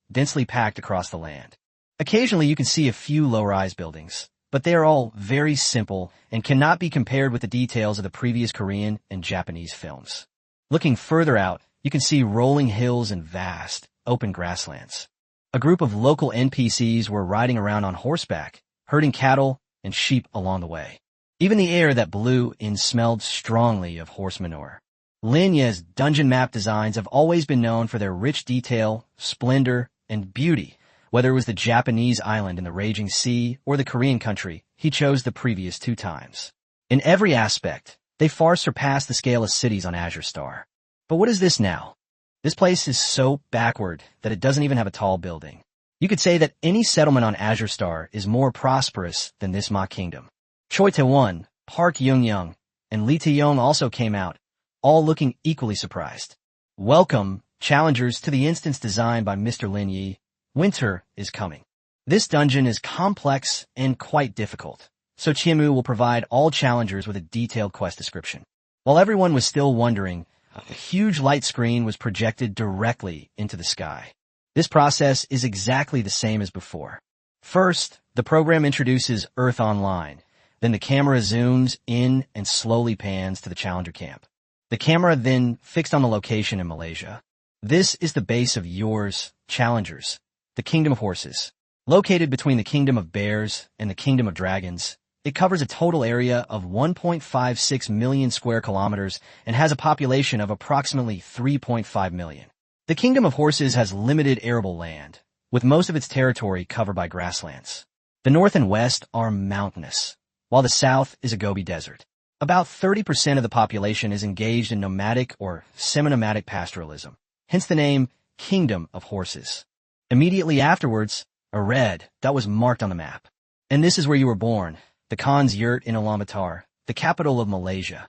A: densely packed across the land. Occasionally you can see a few low-rise buildings, but they are all very simple and cannot be compared with the details of the previous Korean and Japanese films. Looking further out, you can see rolling hills and vast, open grasslands. A group of local NPCs were riding around on horseback, herding cattle and sheep along the way. Even the air that blew in smelled strongly of horse manure. Lin Ye's dungeon map designs have always been known for their rich detail, splendor, and beauty. Whether it was the Japanese island in the raging sea or the Korean country, he chose the previous 2 times. In every aspect, they far surpassed the scale of cities on Azure Star. But what is this now? This place is so backward that it doesn't even have a tall building. You could say that any settlement on Azure Star is more prosperous than this Ma Kingdom. Choi Tae-won, Park Young-young, and Lee Tae-yong also came out, all looking equally surprised. Welcome, challengers, to the instance designed by Mr. Lin Ye. Winter is coming. This dungeon is complex and quite difficult, so Chiemu will provide all challengers with a detailed quest description. While everyone was still wondering, a huge light screen was projected directly into the sky. This process is exactly the same as before. First, the program introduces Earth Online. Then the camera zooms in and slowly pans to the challenger camp. The camera then fixed on the location in Malaysia. This is the base of yours, challengers, the Kingdom of Horses. Located between the Kingdom of Bears and the Kingdom of Dragons, it covers a total area of 1.56 million square kilometers and has a population of approximately 3.5 million. The Kingdom of Horses has limited arable land, with most of its territory covered by grasslands. The north and west are mountainous, while the south is a Gobi Desert. About 30% of the population is engaged in nomadic or semi-nomadic pastoralism, hence the name Kingdom of Horses. Immediately afterwards, a red dot was marked on the map. And this is where you were born, the Khan's yurt in Ulaanbaatar, the capital of Malaysia.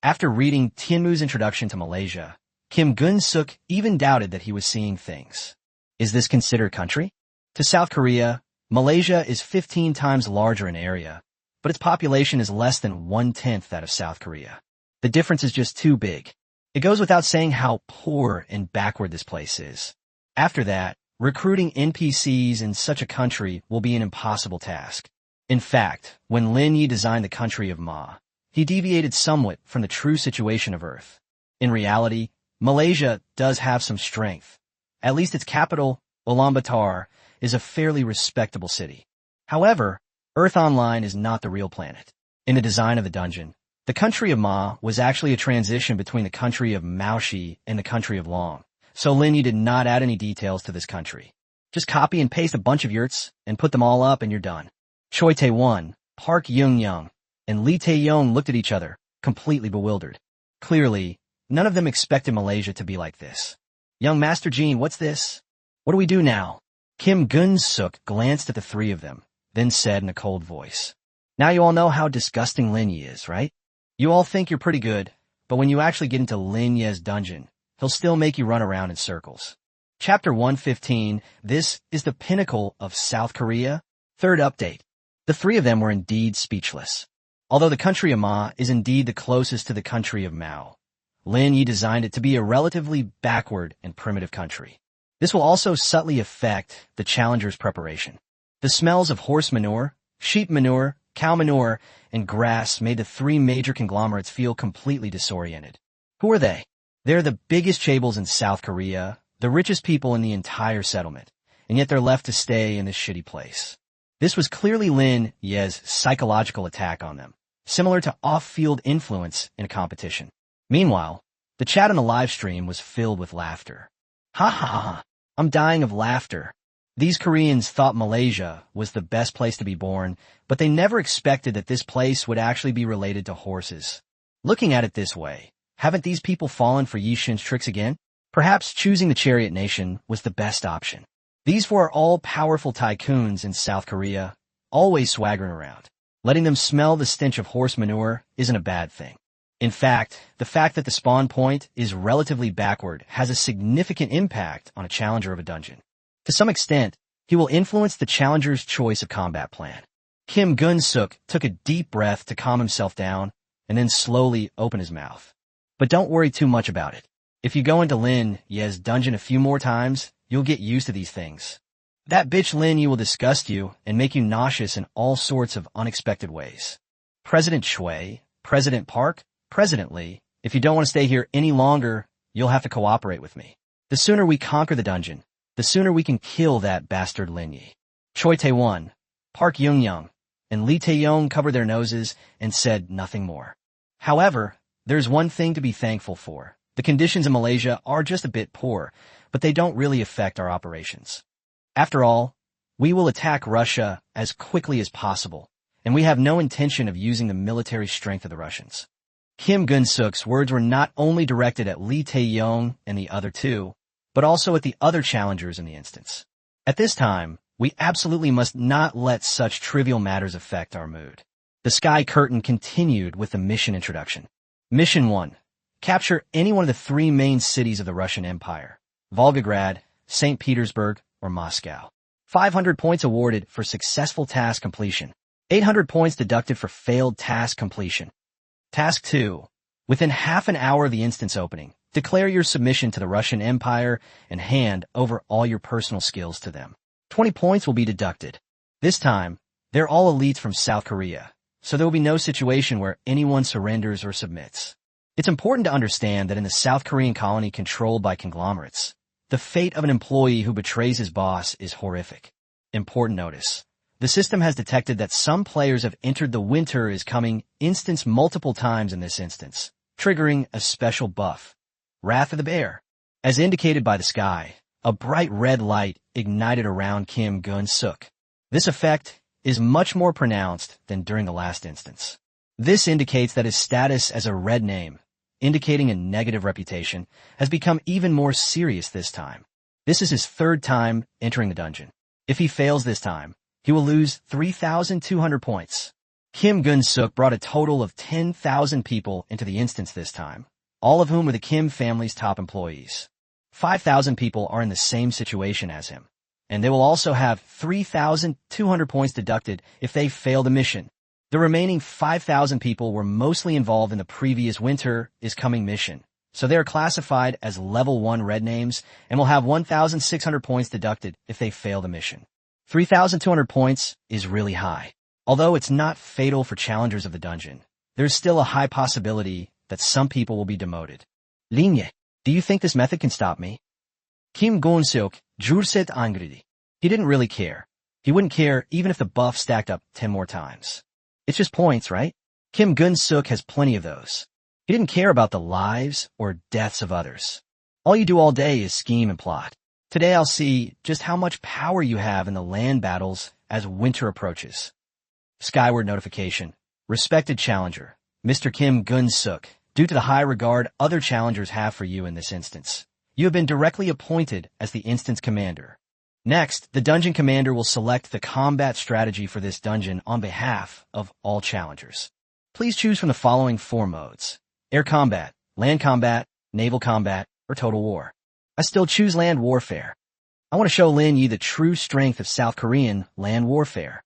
A: After reading Tianmu's introduction to Malaysia, Kim Gun-suk even doubted that he was seeing things. Is this considered country? To South Korea, Malaysia is 15 times larger in area, but its population is less than 1/10 that of South Korea. The difference is just too big. It goes without saying how poor and backward this place is. After that, recruiting NPCs in such a country will be an impossible task. In fact, when Lin Ye designed the country of Ma, he deviated somewhat from the true situation of Earth. In reality, Malaysia does have some strength. At least its capital, Ulaanbaatar, is a fairly respectable city. However, Earth Online is not the real planet. In the design of the dungeon, the country of Ma was actually a transition between the country of Maoshi and the country of Long. So Lin Ye did not add any details to this country. Just copy and paste a bunch of yurts and put them all up and you're done. Choi Tae-won, Park Young-young, and Lee Tae-yong looked at each other, completely bewildered. Clearly, none of them expected Malaysia to be like this. Young Master Jean, what's this? What do we do now? Kim Gun-suk glanced at the 3 of them, then said in a cold voice, Now you all know how disgusting Lin Ye is, right? You all think you're pretty good, but when you actually get into Lin Ye's dungeon, he'll still make you run around in circles. Chapter 115, this is the pinnacle of South Korea. Third update. The three of them were indeed speechless. Although the country of Ma is indeed the closest to the country of Mao, Lin Ye designed it to be a relatively backward and primitive country. This will also subtly affect the challenger's preparation. The smells of horse manure, sheep manure, cow manure, and grass made the three major conglomerates feel completely disoriented. Who are they? They're the biggest chaebols in South Korea, the richest people in the entire settlement, and yet they're left to stay in this shitty place. This was clearly Lin Ye's psychological attack on them, similar to off-field influence in a competition. Meanwhile, the chat on the live stream was filled with laughter. Ha ha ha, I'm dying of laughter. These Koreans thought Malaysia was the best place to be born, but they never expected that this place would actually be related to horses. Looking at it this way, haven't these people fallen for Yishin's tricks again? Perhaps choosing the Chariot Nation was the best option. These four are all powerful tycoons in South Korea, always swaggering around. Letting them smell the stench of horse manure isn't a bad thing. In fact, the fact that the spawn point is relatively backward has a significant impact on a challenger of a dungeon. To some extent, he will influence the challenger's choice of combat plan. Kim Gun-suk took a deep breath to calm himself down and then slowly opened his mouth. But don't worry too much about it. If you go into Lin Ye's dungeon a few more times, you'll get used to these things. That bitch Lin Ye will disgust you and make you nauseous in all sorts of unexpected ways. President Shui, President Park, President Lee, if you don't want to stay here any longer, you'll have to cooperate with me. The sooner we conquer the dungeon, the sooner we can kill that bastard Lin Ye. Choi Tae-won, Park Young-young, and Lee Tae-yong covered their noses and said nothing more. However, there's one thing to be thankful for. The conditions in Malaysia are just a bit poor, but they don't really affect our operations. After all, we will attack Russia as quickly as possible, and we have no intention of using the military strength of the Russians. Kim Gun-suk's words were not only directed at Lee Tae-yong and the other two, but also at the other challengers in the instance. At this time, we absolutely must not let such trivial matters affect our mood. The Sky Curtain continued with the mission introduction. Mission 1. Capture any one of the three main cities of the Russian Empire: Volgograd, St. Petersburg, or Moscow. 500 points awarded for successful task completion. 800 points deducted for failed task completion. Task 2. Within half an hour of the instance opening, declare your submission to the Russian Empire and hand over all your personal skills to them. 20 points will be deducted. This time, they're all elites from South Korea, so there will be no situation where anyone surrenders or submits. It's important to understand that in the South Korean colony controlled by conglomerates, the fate of an employee who betrays his boss is horrific. Important notice. The system has detected that some players have entered the winter is coming instance multiple times in this instance, triggering a special buff. Wrath of the Bear. As indicated by the sky, a bright red light ignited around Kim Gun-suk. This effect is much more pronounced than during the last instance. This indicates that his status as a red name, indicating a negative reputation, has become even more serious this time. This is his third time entering the dungeon. If he fails this time, he will lose 3,200 points. Kim Gun-suk brought a total of 10,000 people into the instance this time, all of whom are the Kim family's top employees. 5,000 people are in the same situation as him, and they will also have 3,200 points deducted if they fail the mission. The remaining 5,000 people were mostly involved in the previous winter is coming mission, so they are classified as level 1 red names and will have 1,600 points deducted if they fail the mission. 3,200 points is really high. Although it's not fatal for challengers of the dungeon, there's still a high possibility that some people will be demoted. Lin Ye, do you think this method can stop me? Kim Gun-suk jurset angridi. He didn't really care. He wouldn't care even if the buff stacked up 10 more times. It's just points, right? Kim Gun-suk has plenty of those. He didn't care about the lives or deaths of others. All you do all day is scheme and plot. Today I'll see just how much power you have in the land battles as winter approaches. Skyward notification. Respected challenger, Mr. Kim Gun-suk, due to the high regard other challengers have for you in this instance, you have been directly appointed as the instance commander. Next, the dungeon commander will select the combat strategy for this dungeon on behalf of all challengers. Please choose from the following 4 modes: air combat, land combat, naval combat, or total war. I still choose land warfare. I want to show Lin Ye the true strength of South Korean land warfare.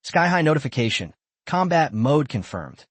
A: Sky-high notification. Combat mode confirmed.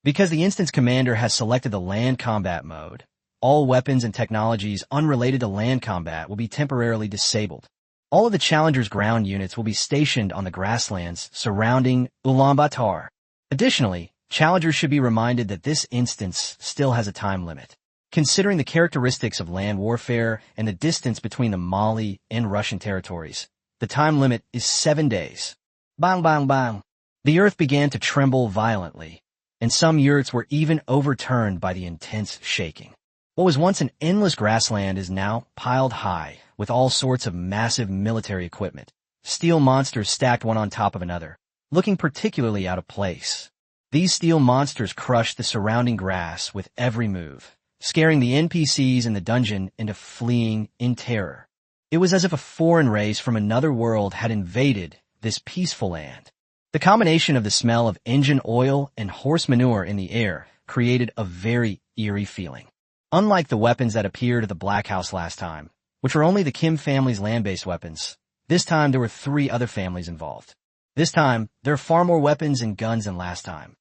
A: Because the instance commander has selected the land combat mode, all weapons and technologies unrelated to land combat will be temporarily disabled. All of the challengers' ground units will be stationed on the grasslands surrounding Ulaanbaatar. Additionally, challengers should be reminded that this instance still has a time limit. Considering the characteristics of land warfare and the distance between the Mali and Russian territories, the time limit is 7 days. Bang, bang, bang. The earth began to tremble violently, and some yurts were even overturned by the intense shaking. What was once an endless grassland is now piled high with all sorts of massive military equipment. Steel monsters stacked one on top of another, looking particularly out of place. These steel monsters crushed the surrounding grass with every move, scaring the NPCs in the dungeon into fleeing in terror. It was as if a foreign race from another world had invaded this peaceful land. The combination of the smell of engine oil and horse manure in the air created a very eerie feeling. Unlike the weapons that appeared at the Black House last time, which were only the Kim family's land-based weapons, this time there were 3 other families involved. This time, there are far more weapons and guns than last time.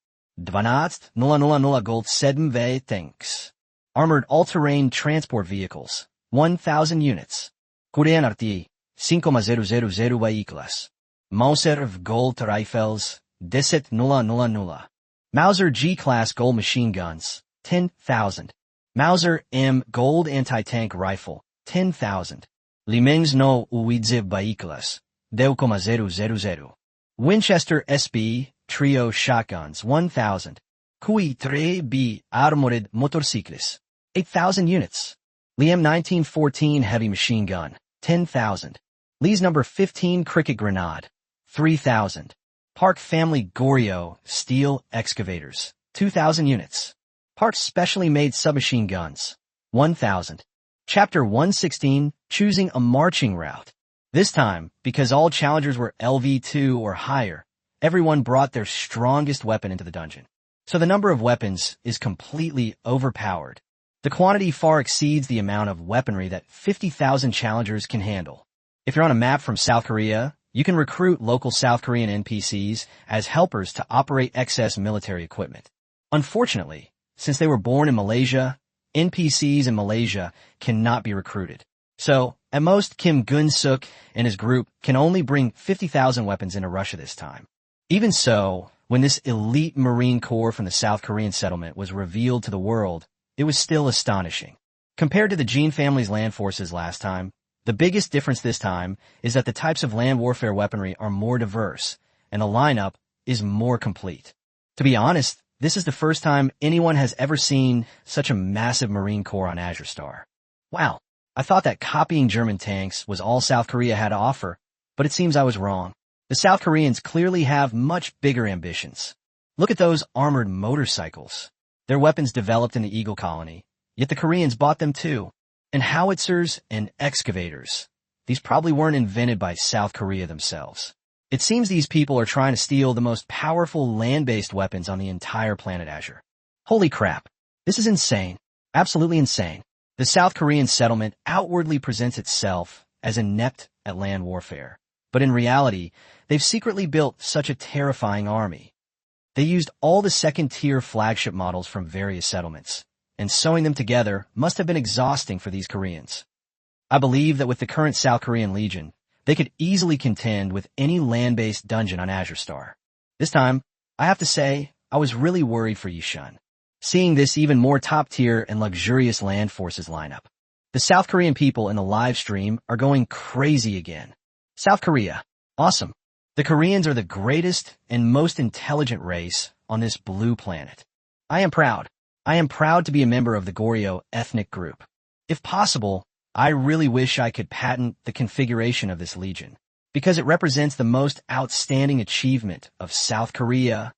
A: 12,000 gold 7 tanks. Armored all-terrain transport vehicles, 1,000 units. Kurenarti, 5,000 vehicles. Mauser of gold rifles, 10,000. Mauser G-class gold machine guns, 10,000. Mauser M gold anti-tank rifle, 10,000. Limens no uidze vehicles, 10,000. Winchester SB trio shotguns, 1,000. Kui 3B armored motorcycles, 8,000 units. Liam 1914 heavy machine gun, 10,000. Lee's number 15 cricket grenade, 3,000. Park family Goryeo steel excavators, 2,000 units. Park specially made submachine guns, 1,000. Chapter 116, choosing a marching route. This time, because all challengers were LV2 or higher, everyone brought their strongest weapon into the dungeon. So the number of weapons is completely overpowered. The quantity far exceeds the amount of weaponry that 50,000 challengers can handle. If you're on a map from South Korea, you can recruit local South Korean NPCs as helpers to operate excess military equipment. Unfortunately, since they were born in Malaysia, NPCs in Malaysia cannot be recruited. So, at most, Kim Gun-suk and his group can only bring 50,000 weapons into Russia this time. Even so, when this elite Marine Corps from the South Korean settlement was revealed to the world, it was still astonishing. Compared to the Jean family's land forces last time, the biggest difference this time is that the types of land warfare weaponry are more diverse, and the lineup is more complete. To be honest, this is the first time anyone has ever seen such a massive Marine Corps on Azure Star. Wow, I thought that copying German tanks was all South Korea had to offer, but it seems I was wrong. The South Koreans clearly have much bigger ambitions. Look at those armored motorcycles. They're weapons developed in the Eagle Colony, yet the Koreans bought them too. And howitzers and excavators. These probably weren't invented by South Korea themselves. It seems these people are trying to steal the most powerful land-based weapons on the entire planet Azure. Holy crap. This is insane. Absolutely insane. The South Korean settlement outwardly presents itself as inept at land warfare. But in reality, they've secretly built such a terrifying army. They used all the second-tier flagship models from various settlements, and sewing them together must have been exhausting for these Koreans. I believe that with the current South Korean Legion, they could easily contend with any land-based dungeon on Azure Star. This time, I have to say, I was really worried for Yishun, seeing this even more top-tier and luxurious land forces lineup. The South Korean people in the live stream are going crazy again. South Korea. Awesome. The Koreans are the greatest and most intelligent race on this blue planet. I am proud. I am proud to be a member of the Goryeo ethnic group. If possible, I really wish I could patent the configuration of this legion, because it represents the most outstanding achievement of South Korea.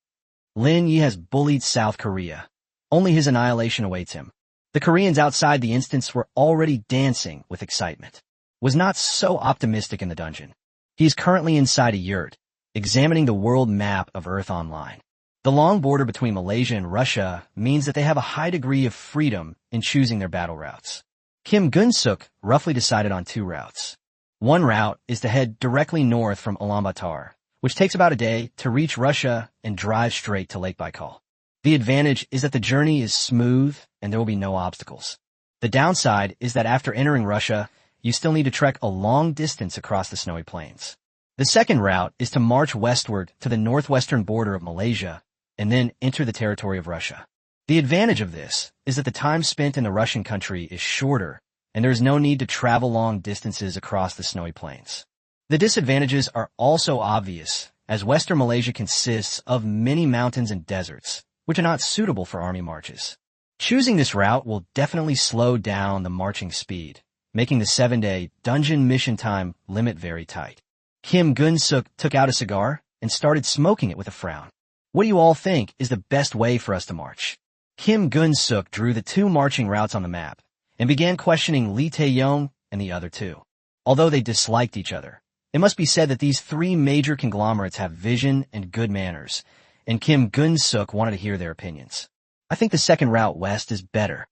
A: Lin Ye has bullied South Korea. Only his annihilation awaits him. The Koreans outside the instance were already dancing with excitement. was not so optimistic in the dungeon. He is currently inside a yurt, examining the world map of Earth Online. The long border between Malaysia and Russia means that they have a high degree of freedom in choosing their battle routes. Kim Gun-suk roughly decided on 2 routes. One route is to head directly north from Ulaanbaatar, which takes about a day to reach Russia and drive straight to Lake Baikal. The advantage is that the journey is smooth and there will be no obstacles. The downside is that after entering Russia, you still need to trek a long distance across the snowy plains. The second route is to march westward to the northwestern border of Malaysia and then enter the territory of Russia. The advantage of this is that the time spent in the Russian country is shorter and there is no need to travel long distances across the snowy plains. The disadvantages are also obvious, as western Malaysia consists of many mountains and deserts, which are not suitable for army marches. Choosing this route will definitely slow down the marching speed, making the 7-day dungeon mission time limit very tight. Kim Gun-suk took out a cigar and started smoking it with a frown. What do you all think is the best way for us to march? Kim Gun-suk drew the 2 marching routes on the map and began questioning Lee Tae-yong and the other 2. Although they disliked each other, it must be said that these 3 major conglomerates have vision and good manners, and Kim Gun-suk wanted to hear their opinions. I think the second route west is better.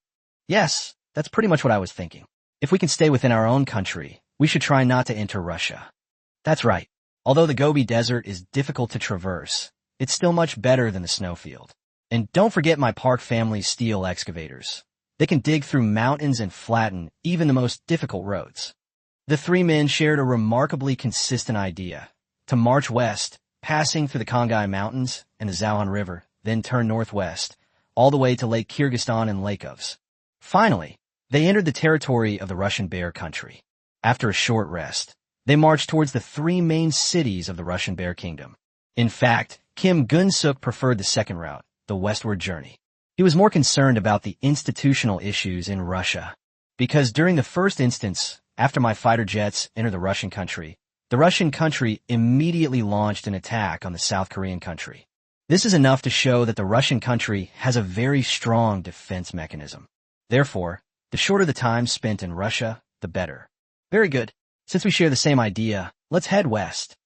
A: Yes, that's pretty much what I was thinking. If we can stay within our own country, we should try not to enter Russia. That's right. Although the Gobi Desert is difficult to traverse, it's still much better than the snowfield. And don't forget my Park family's steel excavators. They can dig through mountains and flatten even the most difficult roads. The 3 men shared a remarkably consistent idea: to march west, passing through the Kongai Mountains and the Zauhan River, then turn northwest, all the way to Lake Kyrgyzstan and Lake Ovs. Finally, they entered the territory of the Russian Bear Country. After a short rest, they marched towards the 3 main cities of the Russian Bear Kingdom. In fact, Kim Gun-suk preferred the second route, the westward journey. He was more concerned about the institutional issues in Russia, because during the first instance, after my fighter jets entered the Russian country immediately launched an attack on the South Korean country. This is enough to show that the Russian country has a very strong defense mechanism. Therefore, the shorter the time spent in Russia, the better. Very good. Since we share the same idea, let's head west.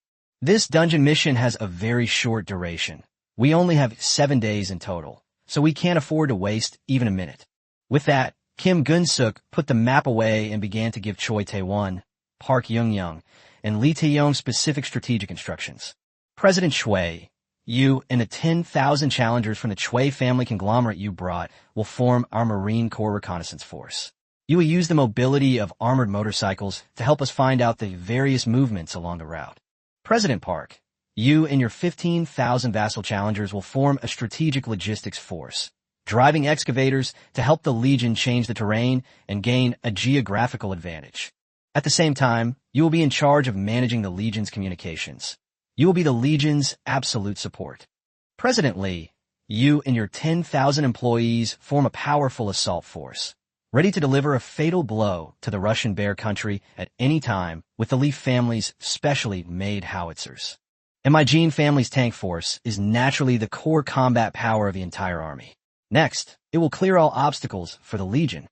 A: This dungeon mission has a very short duration. We only have 7 days in total, so we can't afford to waste even a minute. With that, Kim Gun-suk put the map away and began to give Choi Tae-won, Park Young-young, and Lee Tae-yong specific strategic instructions. President Choi, you and the 10,000 challengers from the Choi family conglomerate you brought will form our Marine Corps reconnaissance force. You will use the mobility of armored motorcycles to help us find out the various movements along the route. President Park, you and your 15,000 vassal challengers will form a strategic logistics force, driving excavators to help the Legion change the terrain and gain a geographical advantage. At the same time, you will be in charge of managing the Legion's communications. You will be the Legion's absolute support. President Lee, you and your 10,000 employees form a powerful assault force, ready to deliver a fatal blow to the Russian Bear Country at any time with the Lee family's specially made howitzers. And my Jean family's tank force is naturally the core combat power of the entire army. Next, it will clear all obstacles for the Legion.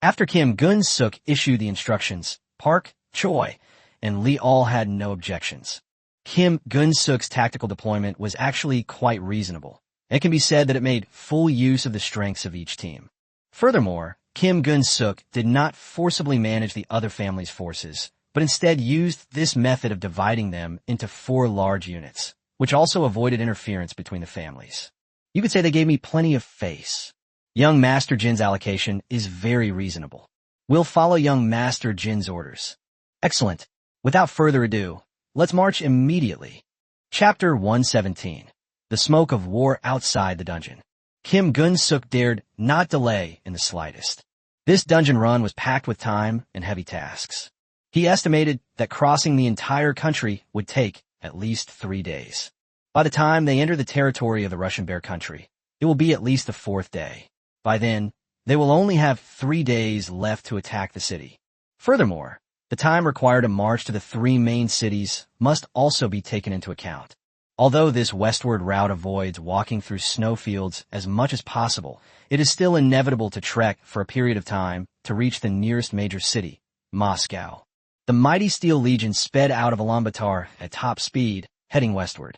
A: After Kim Gun-suk issued the instructions, Park, Choi, and Lee all had no objections. Kim Gun-suk's tactical deployment was actually quite reasonable. It can be said that it made full use of the strengths of each team. Furthermore, Kim Gun-suk did not forcibly manage the other family's forces, but instead used this method of dividing them into 4 large units, which also avoided interference between the families. You could say they gave me plenty of face. Young Master Jin's allocation is very reasonable. We'll follow young Master Jin's orders. Excellent. Without further ado, let's march immediately. Chapter 117. The Smoke of War Outside the Dungeon. Kim Gun-suk dared not delay in the slightest. This dungeon run was packed with time and heavy tasks. He estimated that crossing the entire country would take at least 3 days. By the time they enter the territory of the Russian Bear Country, it will be at least the 4th day. By then, they will only have 3 days left to attack the city. Furthermore, the time required to march to the 3 main cities must also be taken into account. Although this westward route avoids walking through snowfields as much as possible, it is still inevitable to trek for a period of time to reach the nearest major city, Moscow. The mighty Steel Legion sped out of Ulaanbaatar at top speed, heading westward.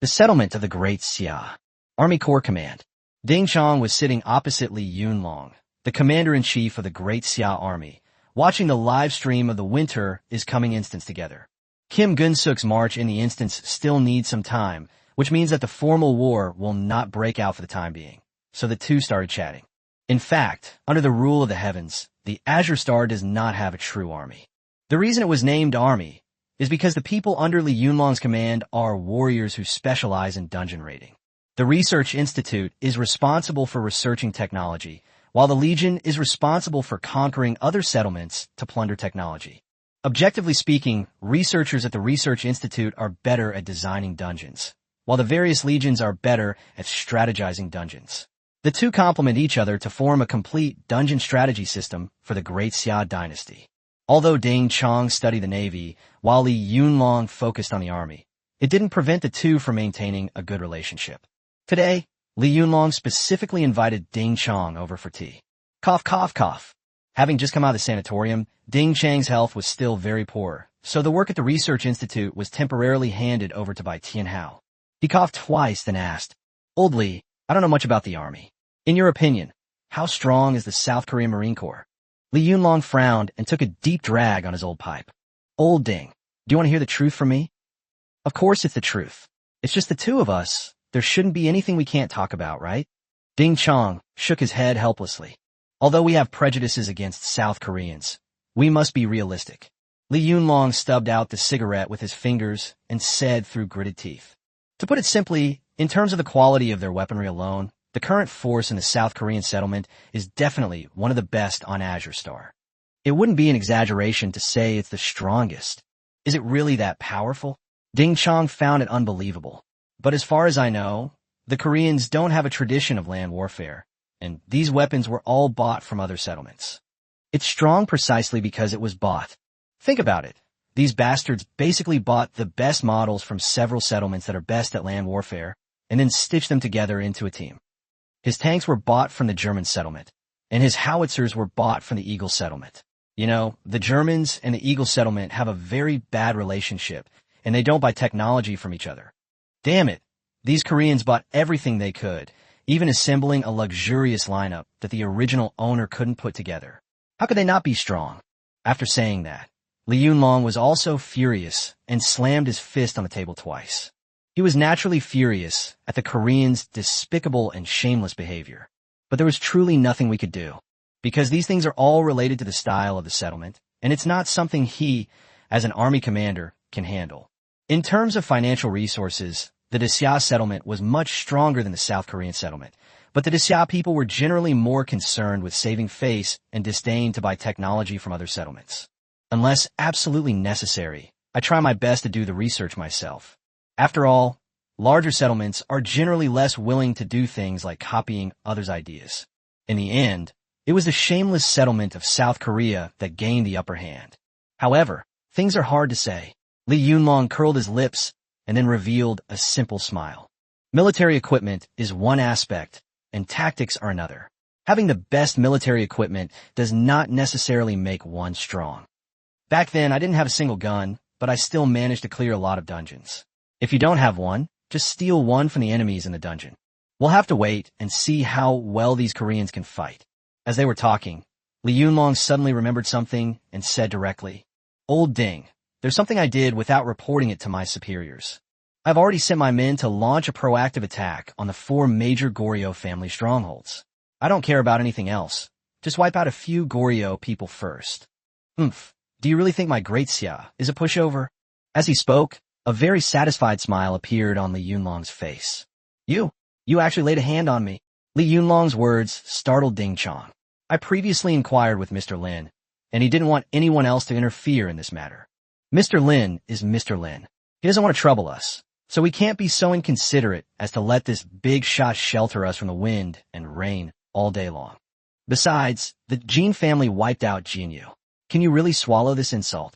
A: The settlement of the Great Xia. Army Corps Command. Ding Chong was sitting opposite Li Yunlong, the commander-in-chief of the Great Xia Army, watching the live stream of the Winter is Coming instance together. Kim Gun-suk's march in the instance still needs some time, which means that the formal war will not break out for the time being. So the two started chatting. In fact, under the rule of the heavens, the Azure Star does not have a true army. The reason it was named Army is because the people under Li Yunlong's command are warriors who specialize in dungeon raiding. The Research Institute is responsible for researching technology, while the Legion is responsible for conquering other settlements to plunder technology. Objectively speaking, researchers at the Research Institute are better at designing dungeons, while the various legions are better at strategizing dungeons. The two complement each other to form a complete dungeon strategy system for the Great Xia dynasty. Although Ding Chong studied the Navy, while Li Yunlong focused on the Army, it didn't prevent the two from maintaining a good relationship. Today, Li Yunlong specifically invited Ding Chong over for tea. Cough, cough, cough. Having just come out of the sanatorium, Ding Chang's health was still very poor, so the work at the Research Institute was temporarily handed over to Bai Tianhao. He coughed twice, then asked, "Old Li, I don't know much about the Army. In your opinion, how strong is the South Korean Marine Corps?" Li Yunlong frowned and took a deep drag on his old pipe. "Old Ding, do you want to hear the truth from me?" "Of course it's the truth. It's just the two of us. There shouldn't be anything we can't talk about, right?" Ding Chong shook his head helplessly. "Although we have prejudices against South Koreans, we must be realistic." Li Yunlong stubbed out the cigarette with his fingers and said through gritted teeth, "To put it simply, in terms of the quality of their weaponry alone, the current force in the South Korean settlement is definitely one of the best on Azure Star. It wouldn't be an exaggeration to say it's the strongest. Is it really that powerful?" Ding Chong found it unbelievable. "But as far as I know, the Koreans don't have a tradition of land warfare, and these weapons were all bought from other settlements. It's strong precisely because it was bought. Think about it. These bastards basically bought the best models from several settlements that are best at land warfare, and then stitched them together into a team. His tanks were bought from the German settlement, and his howitzers were bought from the Eagle settlement. You know, the Germans and the Eagle settlement have a very bad relationship, and they don't buy technology from each other. Damn it, these Koreans bought everything they could, even assembling a luxurious lineup that the original owner couldn't put together. How could they not be strong?" After saying that, Li Yunlong was also furious and slammed his fist on the table twice. He was naturally furious at the Koreans' despicable and shameless behavior. But there was truly nothing we could do, because these things are all related to the style of the settlement, and it's not something he, as an army commander, can handle. In terms of financial resources, the Xia settlement was much stronger than the South Korean settlement, but the Xia people were generally more concerned with saving face and disdain to buy technology from other settlements. Unless absolutely necessary, I try my best to do the research myself. After all, larger settlements are generally less willing to do things like copying others' ideas. In the end, it was the shameless settlement of South Korea that gained the upper hand. However, things are hard to say. Li Yunlong curled his lips and then revealed a simple smile. Military equipment is one aspect, and tactics are another. Having the best military equipment does not necessarily make one strong. Back then, I didn't have a single gun, but I still managed to clear a lot of dungeons. If you don't have one, just steal one from the enemies in the dungeon. We'll have to wait and see how well these Koreans can fight. As they were talking, Li Yunlong suddenly remembered something and said directly, "Old Ding, there's something I did without reporting it to my superiors. I've already sent my men to launch a proactive attack on the 4 major Goryeo family strongholds. I don't care about anything else. Just wipe out a few Goryeo people first." "Oomph, do you really think my Great Xia is a pushover?" As he spoke, a very satisfied smile appeared on Li Yunlong's face. You actually laid a hand on me." Li Yunlong's words startled Ding Chong. "I previously inquired with Mr. Lin, and he didn't want anyone else to interfere in this matter. Mr. Lin is Mr. Lin. He doesn't want to trouble us, so we can't be so inconsiderate as to let this big shot shelter us from the wind and rain all day long. Besides, the Jin family wiped out Jinyu. Can you really swallow this insult?"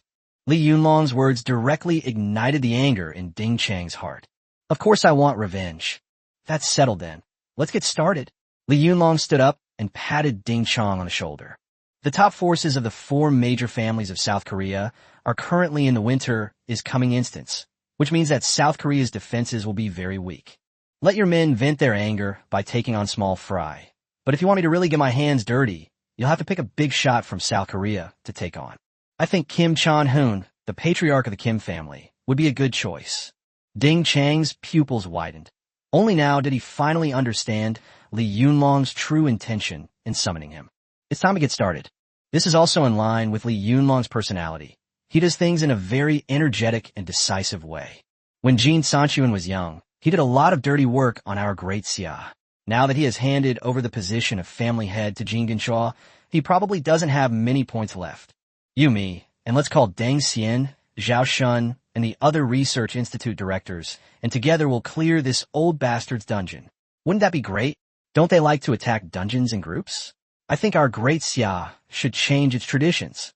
A: Li Yunlong's words directly ignited the anger in Ding Chang's heart. "Of course I want revenge." "That's settled then. Let's get started." Li Yunlong stood up and patted Ding Chong on the shoulder. The top forces of the four major families of South Korea are currently in the winter is coming instance, which means that South Korea's defenses will be very weak. Let your men vent their anger by taking on small fry. But if you want me to really get my hands dirty, you'll have to pick a big shot from South Korea to take on. I think Kim Chon-hoon, the patriarch of the Kim family, would be a good choice. Ding Chang's pupils widened. Only now did he finally understand Li Yunlong's true intention in summoning him. It's time to get started. This is also in line with Li Yunlong's personality. He does things in a very energetic and decisive way. When Jin Sanchuan was young, he did a lot of dirty work on our great Xia. Now that he has handed over the position of family head to Jin Genshaw, he probably doesn't have many points left. You, me, and let's call Deng Xian, Zhao Shun, and the other research institute directors, and together we'll clear this old bastard's dungeon. Wouldn't that be great? Don't they like to attack dungeons in groups? I think our great Xia should change its traditions.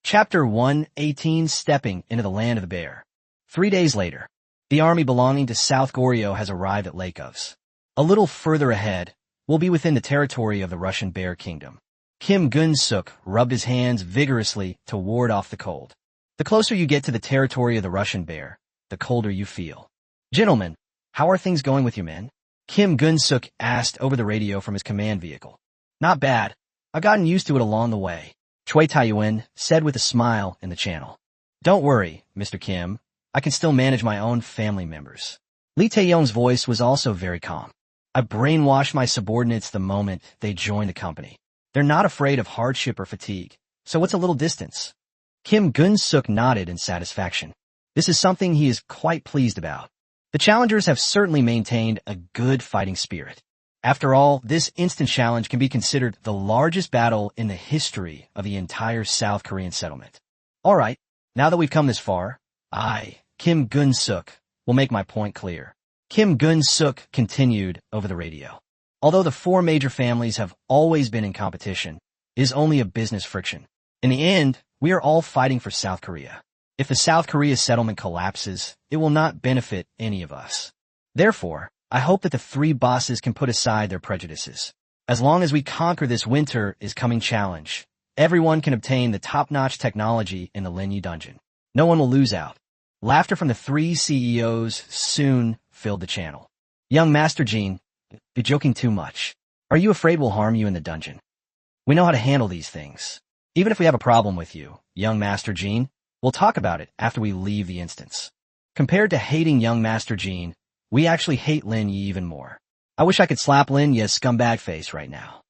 A: Chapter 118, Stepping into the Land of the Bear. 3 days later, the army belonging to South Goryeo has arrived at Lake Ovs. A little further ahead, we'll be within the territory of the Russian Bear Kingdom. Kim Gun-suk rubbed his hands vigorously to ward off the cold. The closer you get to the territory of the Russian bear, the colder you feel. Gentlemen, how are things going with you men? Kim Gun-suk asked over the radio from his command vehicle. Not bad. I've gotten used to it along the way, Choi Taiyuan said with a smile in the channel. Don't worry, Mr. Kim. I can still manage my own family members. Lee Taeyong's voice was also very calm. I brainwashed my subordinates the moment they joined the company. They're not afraid of hardship or fatigue, so what's a little distance? Kim Gun-suk nodded in satisfaction. This is something he is quite pleased about. The challengers have certainly maintained a good fighting spirit. After all, this instant challenge can be considered the largest battle in the history of the entire South Korean settlement. All right, now that we've come this far, I, Kim Gun-suk, will make my point clear. Kim Gun-suk continued over the radio. Although the four major families have always been in competition, it is only a business friction. In the end, we are all fighting for South Korea. If the South Korea settlement collapses, it will not benefit any of us. Therefore, I hope that the three bosses can put aside their prejudices. As long as we conquer this winter is coming challenge, everyone can obtain the top-notch technology in the Lin Ye dungeon. No one will lose out. Laughter from the three CEOs soon filled the channel. Young Master Jean, you're joking too much. Are you afraid we'll harm you in the dungeon? We know how to handle these things. Even if we have a problem with you, young Master Jean, we'll talk about it after we leave the instance. Compared to hating young Master Jean, we actually hate Lin Ye even more. I wish I could slap Lin Ye's scumbag face right now.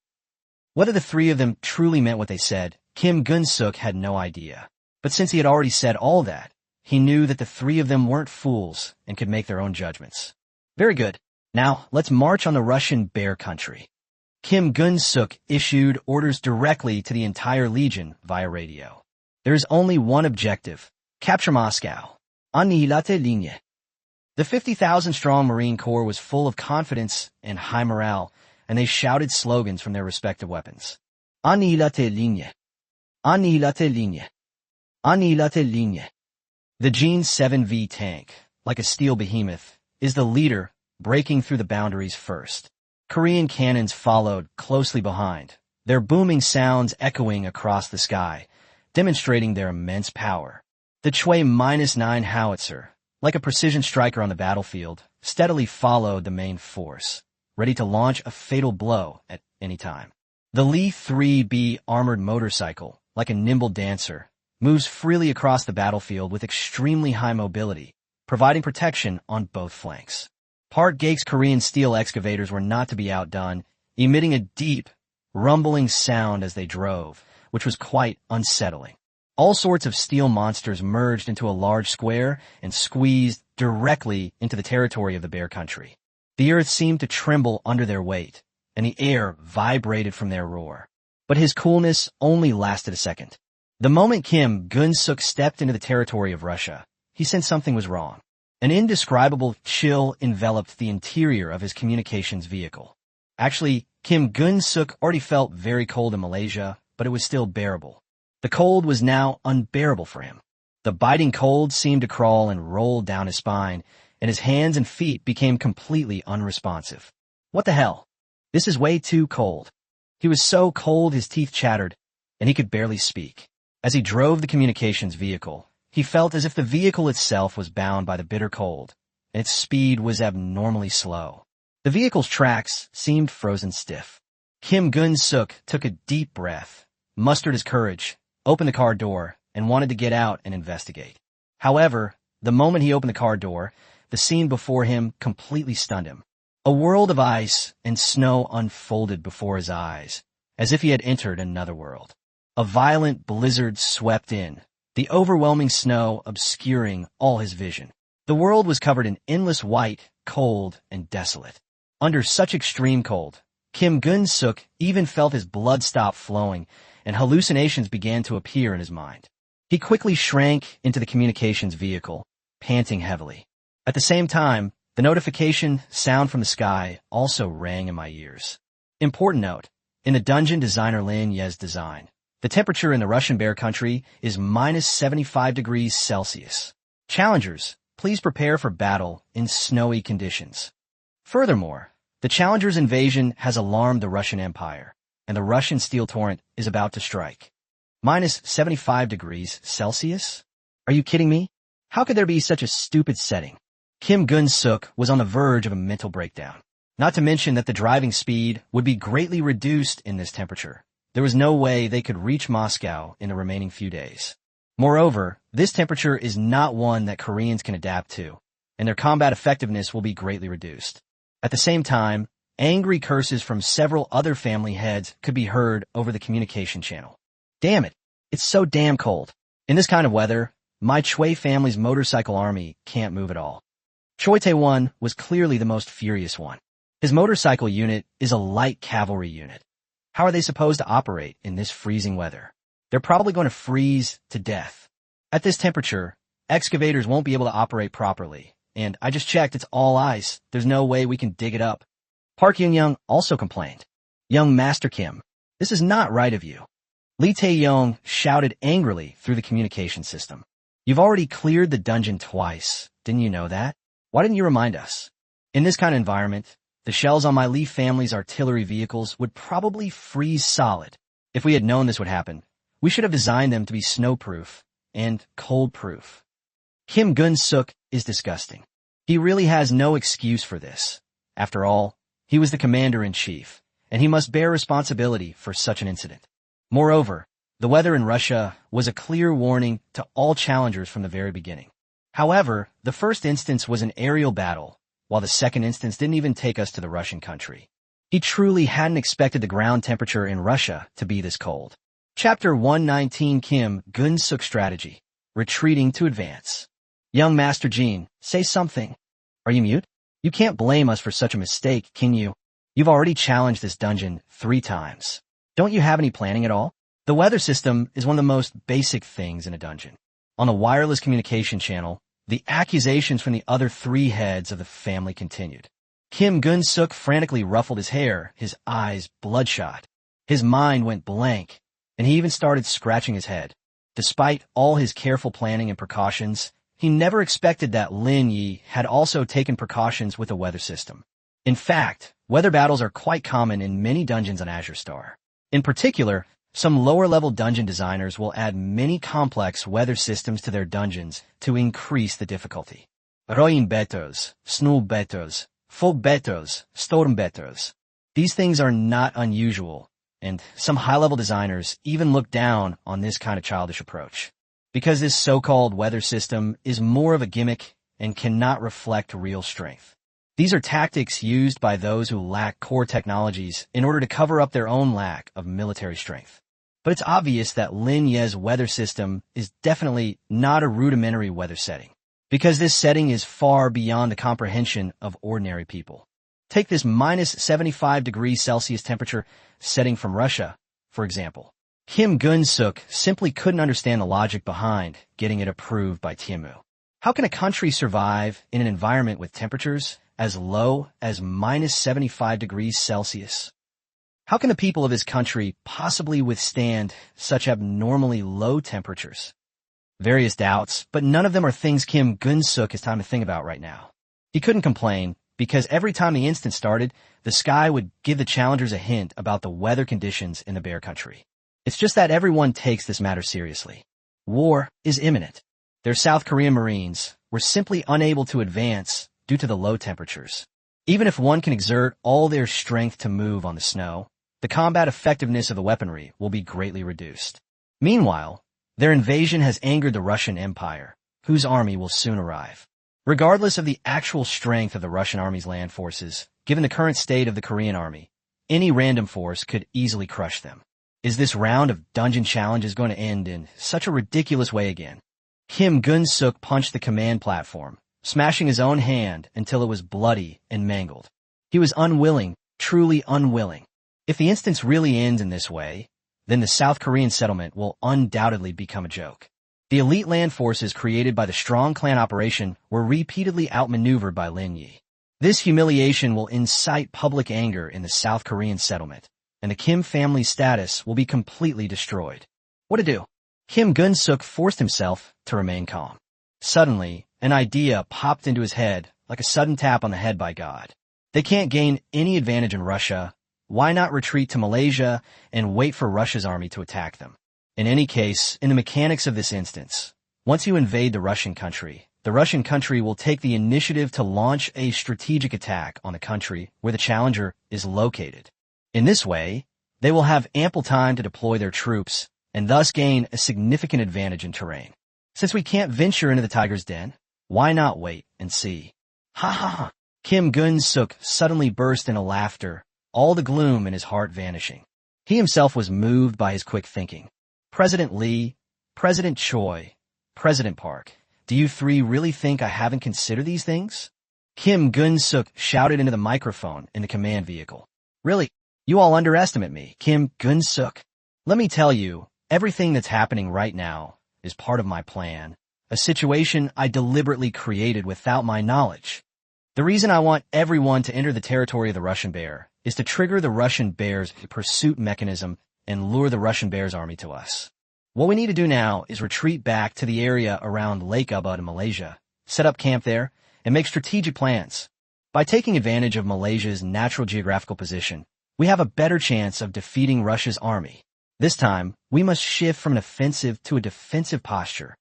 A: Whether the three of them truly meant what they said, Kim Gun-suk had no idea. But since he had already said all that, he knew that the three of them weren't fools and could make their own judgments. Very good. Now, let's march on the Russian Bear Country. Kim Gun-suk issued orders directly to the entire legion via radio. There is only one objective: capture Moscow. Undulating Lin Ye. The 50,000-strong Marine Corps was full of confidence and high morale, and they shouted slogans from their respective weapons. Undulating Lin Ye. Undulating Lin Ye. Undulating Lin Ye. The Jin 7V tank, like a steel behemoth, is the leader, breaking through the boundaries first. Korean cannons followed closely behind, their booming sounds echoing across the sky, demonstrating their immense power. The Choi-9 howitzer, like a precision striker on the battlefield, steadily followed the main force, ready to launch a fatal blow at any time. The Li 3B armored motorcycle, like a nimble dancer, moves freely across the battlefield with extremely high mobility, providing protection on both flanks. Park Gake's Korean steel excavators were not to be outdone, emitting a deep, rumbling sound as they drove, which was quite unsettling. All sorts of steel monsters merged into a large square and squeezed directly into the territory of the Bear Country. The earth seemed to tremble under their weight, and the air vibrated from their roar. But his coolness only lasted a second. The moment Kim Gun-suk stepped into the territory of Russia, he sensed something was wrong. An indescribable chill enveloped the interior of his communications vehicle. Actually, Kim Gun-suk already felt very cold in Malaysia, but it was still bearable. The cold was now unbearable for him. The biting cold seemed to crawl and roll down his spine, and his hands and feet became completely unresponsive. What the hell? This is way too cold. He was so cold his teeth chattered. and he could barely speak. As he drove the communications vehicle, he felt as if the vehicle itself was bound by the bitter cold, and its speed was abnormally slow. The vehicle's tracks seemed frozen stiff. Kim Gun-suk took a deep breath, mustered his courage, opened the car door, and wanted to get out and investigate. However, the moment he opened the car door, the scene before him completely stunned him. A world of ice and snow unfolded before his eyes, as if he had entered another world. A violent blizzard swept in, the overwhelming snow obscuring all his vision. The world was covered in endless white, cold, and desolate. Under such extreme cold, Kim Gun-suk even felt his blood stop flowing, and hallucinations began to appear in his mind. He quickly shrank into the communications vehicle, panting heavily. At the same time, the notification sound from the sky also rang in my ears. Important note, in the dungeon designer Lin Ye's design, the temperature in the Russian Bear Country is minus 75 degrees Celsius. Challengers, please prepare for battle in snowy conditions. Furthermore, the Challengers' invasion has alarmed the Russian Empire, and the Russian steel torrent is about to strike. Minus 75 degrees Celsius? Are you kidding me? How could there be such a stupid setting? Kim Gun-suk was on the verge of a mental breakdown. Not to mention that the driving speed would be greatly reduced in this temperature. There was no way they could reach Moscow in the remaining few days. Moreover, this temperature is not one that Koreans can adapt to, and their combat effectiveness will be greatly reduced. At the same time, angry curses from several other family heads could be heard over the communication channel. Damn it, it's so damn cold. In this kind of weather, my Chui family's motorcycle army can't move at all. Choi Tae-won was clearly the most furious one. His motorcycle unit is a light cavalry unit. How are they supposed to operate in this freezing weather? They're probably going to freeze to death. At this temperature, excavators won't be able to operate properly, and I just checked, it's all ice. There's no way we can dig it up. Park Yoon-young also complained. Young Master Kim, this is not right of you. Lee Tae-yong shouted angrily through the communication system. You've already cleared the dungeon twice. Didn't you know that? Why didn't you remind us? In this kind of environment, the shells on my Lee family's artillery vehicles would probably freeze solid. If we had known this would happen, we should have designed them to be snowproof and cold-proof. Kim Gun-suk is disgusting. He really has no excuse for this. After all, he was the commander-in-chief, and he must bear responsibility for such an incident. Moreover, the weather in Russia was a clear warning to all challengers from the very beginning. However, the first instance was an aerial battle, while the second instance didn't even take us to the Russian country. He truly hadn't expected the ground temperature in Russia to be this cold. Chapter 119 Kim Gun-suk Strategy. Retreating to Advance. Young Master Jean, say something. Are you mute? You can't blame us for such a mistake, can you? You've already challenged this dungeon 3 times. Don't you have any planning at all? The weather system is one of the most basic things in a dungeon. On the wireless communication channel, the accusations from the other 3 heads of the family continued. Kim Gun-suk frantically ruffled his hair, his eyes bloodshot. His mind went blank, and he even started scratching his head. Despite all his careful planning and precautions, he never expected that Lin Ye had also taken precautions with the weather system. In fact, weather battles are quite common in many dungeons on Azure Star. In particular, some lower-level dungeon designers will add many complex weather systems to their dungeons to increase the difficulty. Rain betos, snow betos, fog betos, storm betos. These things are not unusual, and some high-level designers even look down on this kind of childish approach. Because this so-called weather system is more of a gimmick and cannot reflect real strength. These are tactics used by those who lack core technologies in order to cover up their own lack of military strength. But it's obvious that Lin Ye's weather system is definitely not a rudimentary weather setting, because this setting is far beyond the comprehension of ordinary people. Take this minus 75 degrees Celsius temperature setting from Russia, for example. Kim Gun-suk simply couldn't understand the logic behind getting it approved by Tiemu. How can a country survive in an environment with temperatures as low as minus 75 degrees Celsius? How can the people of his country possibly withstand such abnormally low temperatures? Various doubts, but none of them are things Kim Gun-suk has time to think about right now. He couldn't complain, because every time the instance started, the sky would give the challengers a hint about the weather conditions in the Bear Country. It's just that everyone takes this matter seriously. War is imminent. Their South Korean Marines were simply unable to advance due to the low temperatures. Even if one can exert all their strength to move on the snow, the combat effectiveness of the weaponry will be greatly reduced. Meanwhile, their invasion has angered the Russian Empire, whose army will soon arrive. Regardless of the actual strength of the Russian army's land forces, given the current state of the Korean army, any random force could easily crush them. Is this round of dungeon challenges going to end in such a ridiculous way again? Kim Gun-suk punched the command platform, smashing his own hand until it was bloody and mangled. He was unwilling, truly unwilling. If the instance really ends in this way, then the South Korean settlement will undoubtedly become a joke. The elite land forces created by the strong clan operation were repeatedly outmaneuvered by Lin Ye. This humiliation will incite public anger in the South Korean settlement, and the Kim family's status will be completely destroyed. What to do? Kim Gun-suk forced himself to remain calm. Suddenly, an idea popped into his head like a sudden tap on the head by God. They can't gain any advantage in Russia. Why not retreat to Malaysia and wait for Russia's army to attack them? In any case, in the mechanics of this instance, once you invade the Russian country will take the initiative to launch a strategic attack on the country where the challenger is located. In this way, they will have ample time to deploy their troops and thus gain a significant advantage in terrain. Since we can't venture into the tiger's den, why not wait and see? Ha ha ha! Kim Gun-suk suddenly burst into laughter, all the gloom in his heart vanishing. He himself was moved by his quick thinking. President Lee, President Choi, President Park, do you three really think I haven't considered these things? Kim Gun-suk shouted into the microphone in the command vehicle. Really? You all underestimate me, Kim Gun-suk. Let me tell you, everything that's happening right now is part of my plan, a situation I deliberately created without my knowledge. The reason I want everyone to enter the territory of the Russian Bear is to trigger the Russian Bear's pursuit mechanism and lure the Russian Bear's army to us. What we need to do now is retreat back to the area around Lake Ubud in Malaysia, set up camp there, and make strategic plans. By taking advantage of Malaysia's natural geographical position, we have a better chance of defeating Russia's army. This time, we must shift from an offensive to a defensive posture.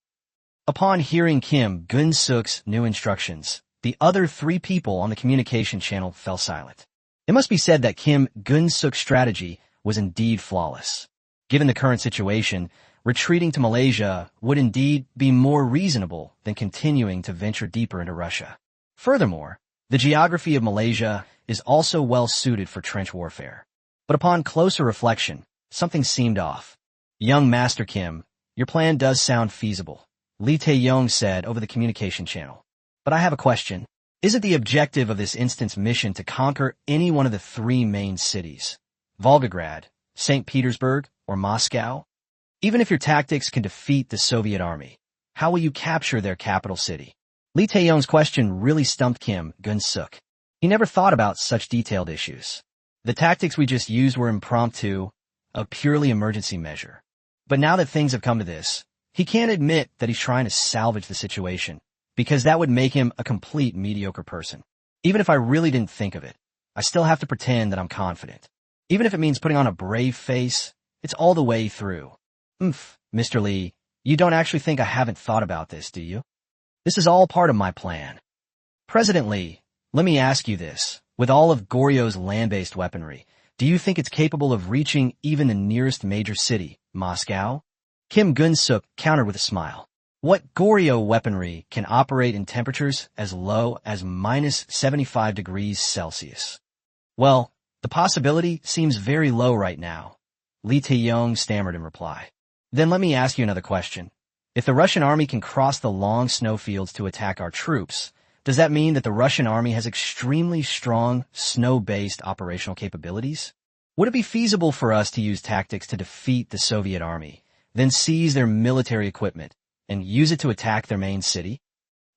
A: Upon hearing Kim Gun-suk's new instructions, the other three people on the communication channel fell silent. It must be said that Kim Gun-suk's strategy was indeed flawless. Given the current situation, retreating to Malaysia would indeed be more reasonable than continuing to venture deeper into Russia. Furthermore, the geography of Malaysia is also well suited for trench warfare. But upon closer reflection, something seemed off. Young Master Kim, your plan does sound feasible, Lee Tae-yong said over the communication channel. But I have a question. Isn't the objective of this instant's mission to conquer any one of the three main cities? Volgograd, St. Petersburg, or Moscow? Even if your tactics can defeat the Soviet army, how will you capture their capital city? Lee Tae-yong's question really stumped Kim Gun-suk. He never thought about such detailed issues. The tactics we just used were impromptu, a purely emergency measure. But now that things have come to this, he can't admit that he's trying to salvage the situation, because that would make him a complete mediocre person. Even if I really didn't think of it, I still have to pretend that I'm confident. Even if it means putting on a brave face, it's all the way through. Mr. Lee, you don't actually think I haven't thought about this, do you? This is all part of my plan. President Lee, let me ask you this. With all of Goryeo land-based weaponry, do you think it's capable of reaching even the nearest major city, Moscow? Kim Gun-suk countered with a smile. What Goryeo weaponry can operate in temperatures as low as minus 75 degrees Celsius? Well, the possibility seems very low right now, Lee Tae-yong stammered in reply. Then let me ask you another question. If the Russian army can cross the long snowfields to attack our troops, does that mean that the Russian army has extremely strong snow-based operational capabilities? Would it be feasible for us to use tactics to defeat the Soviet army, then seize their military equipment, and use it to attack their main city?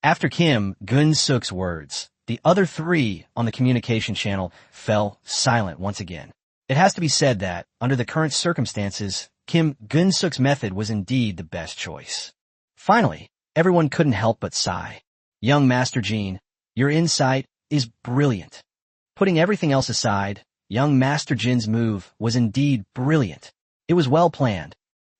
A: After Kim Gun-suk's words, the other three on the communication channel fell silent once again. It has to be said that, under the current circumstances, Kim Gun-suk's method was indeed the best choice. Finally, everyone couldn't help but sigh. Young Master Jean, your insight is brilliant. Putting everything else aside, young Master Jin's move was indeed brilliant. It was well planned.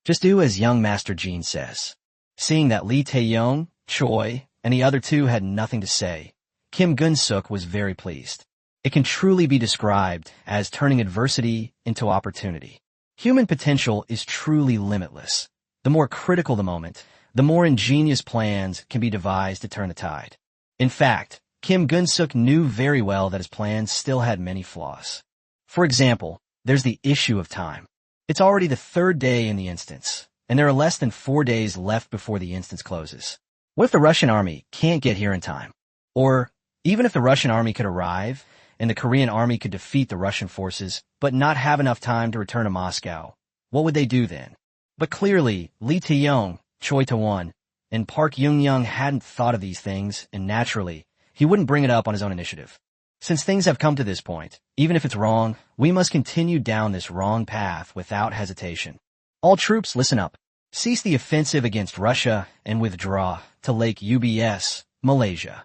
A: Just do as young Master Jean says. Seeing that Lee Tae-yong, Choi, and the other two had nothing to say, Kim Gun-suk was very pleased. It can truly be described as turning adversity into opportunity. Human potential is truly limitless. The more critical the moment, the more ingenious plans can be devised to turn the tide. In fact, Kim Gun-suk knew very well that his plans still had many flaws. For example, there's the issue of time. It's already the third day in the instance, and there are less than 4 days left before the instance closes. What if the Russian army can't get here in time? Or, even if the Russian army could arrive, and the Korean army could defeat the Russian forces, but not have enough time to return to Moscow, what would they do then? But clearly, Lee Tae-yong, Choi Ta-won, and Park Young-young hadn't thought of these things, and naturally, he wouldn't bring it up on his own initiative. Since things have come to this point, even if it's wrong, we must continue down this wrong path without hesitation. All troops, listen up. Cease the offensive against Russia and withdraw to Lake UBS, Malaysia.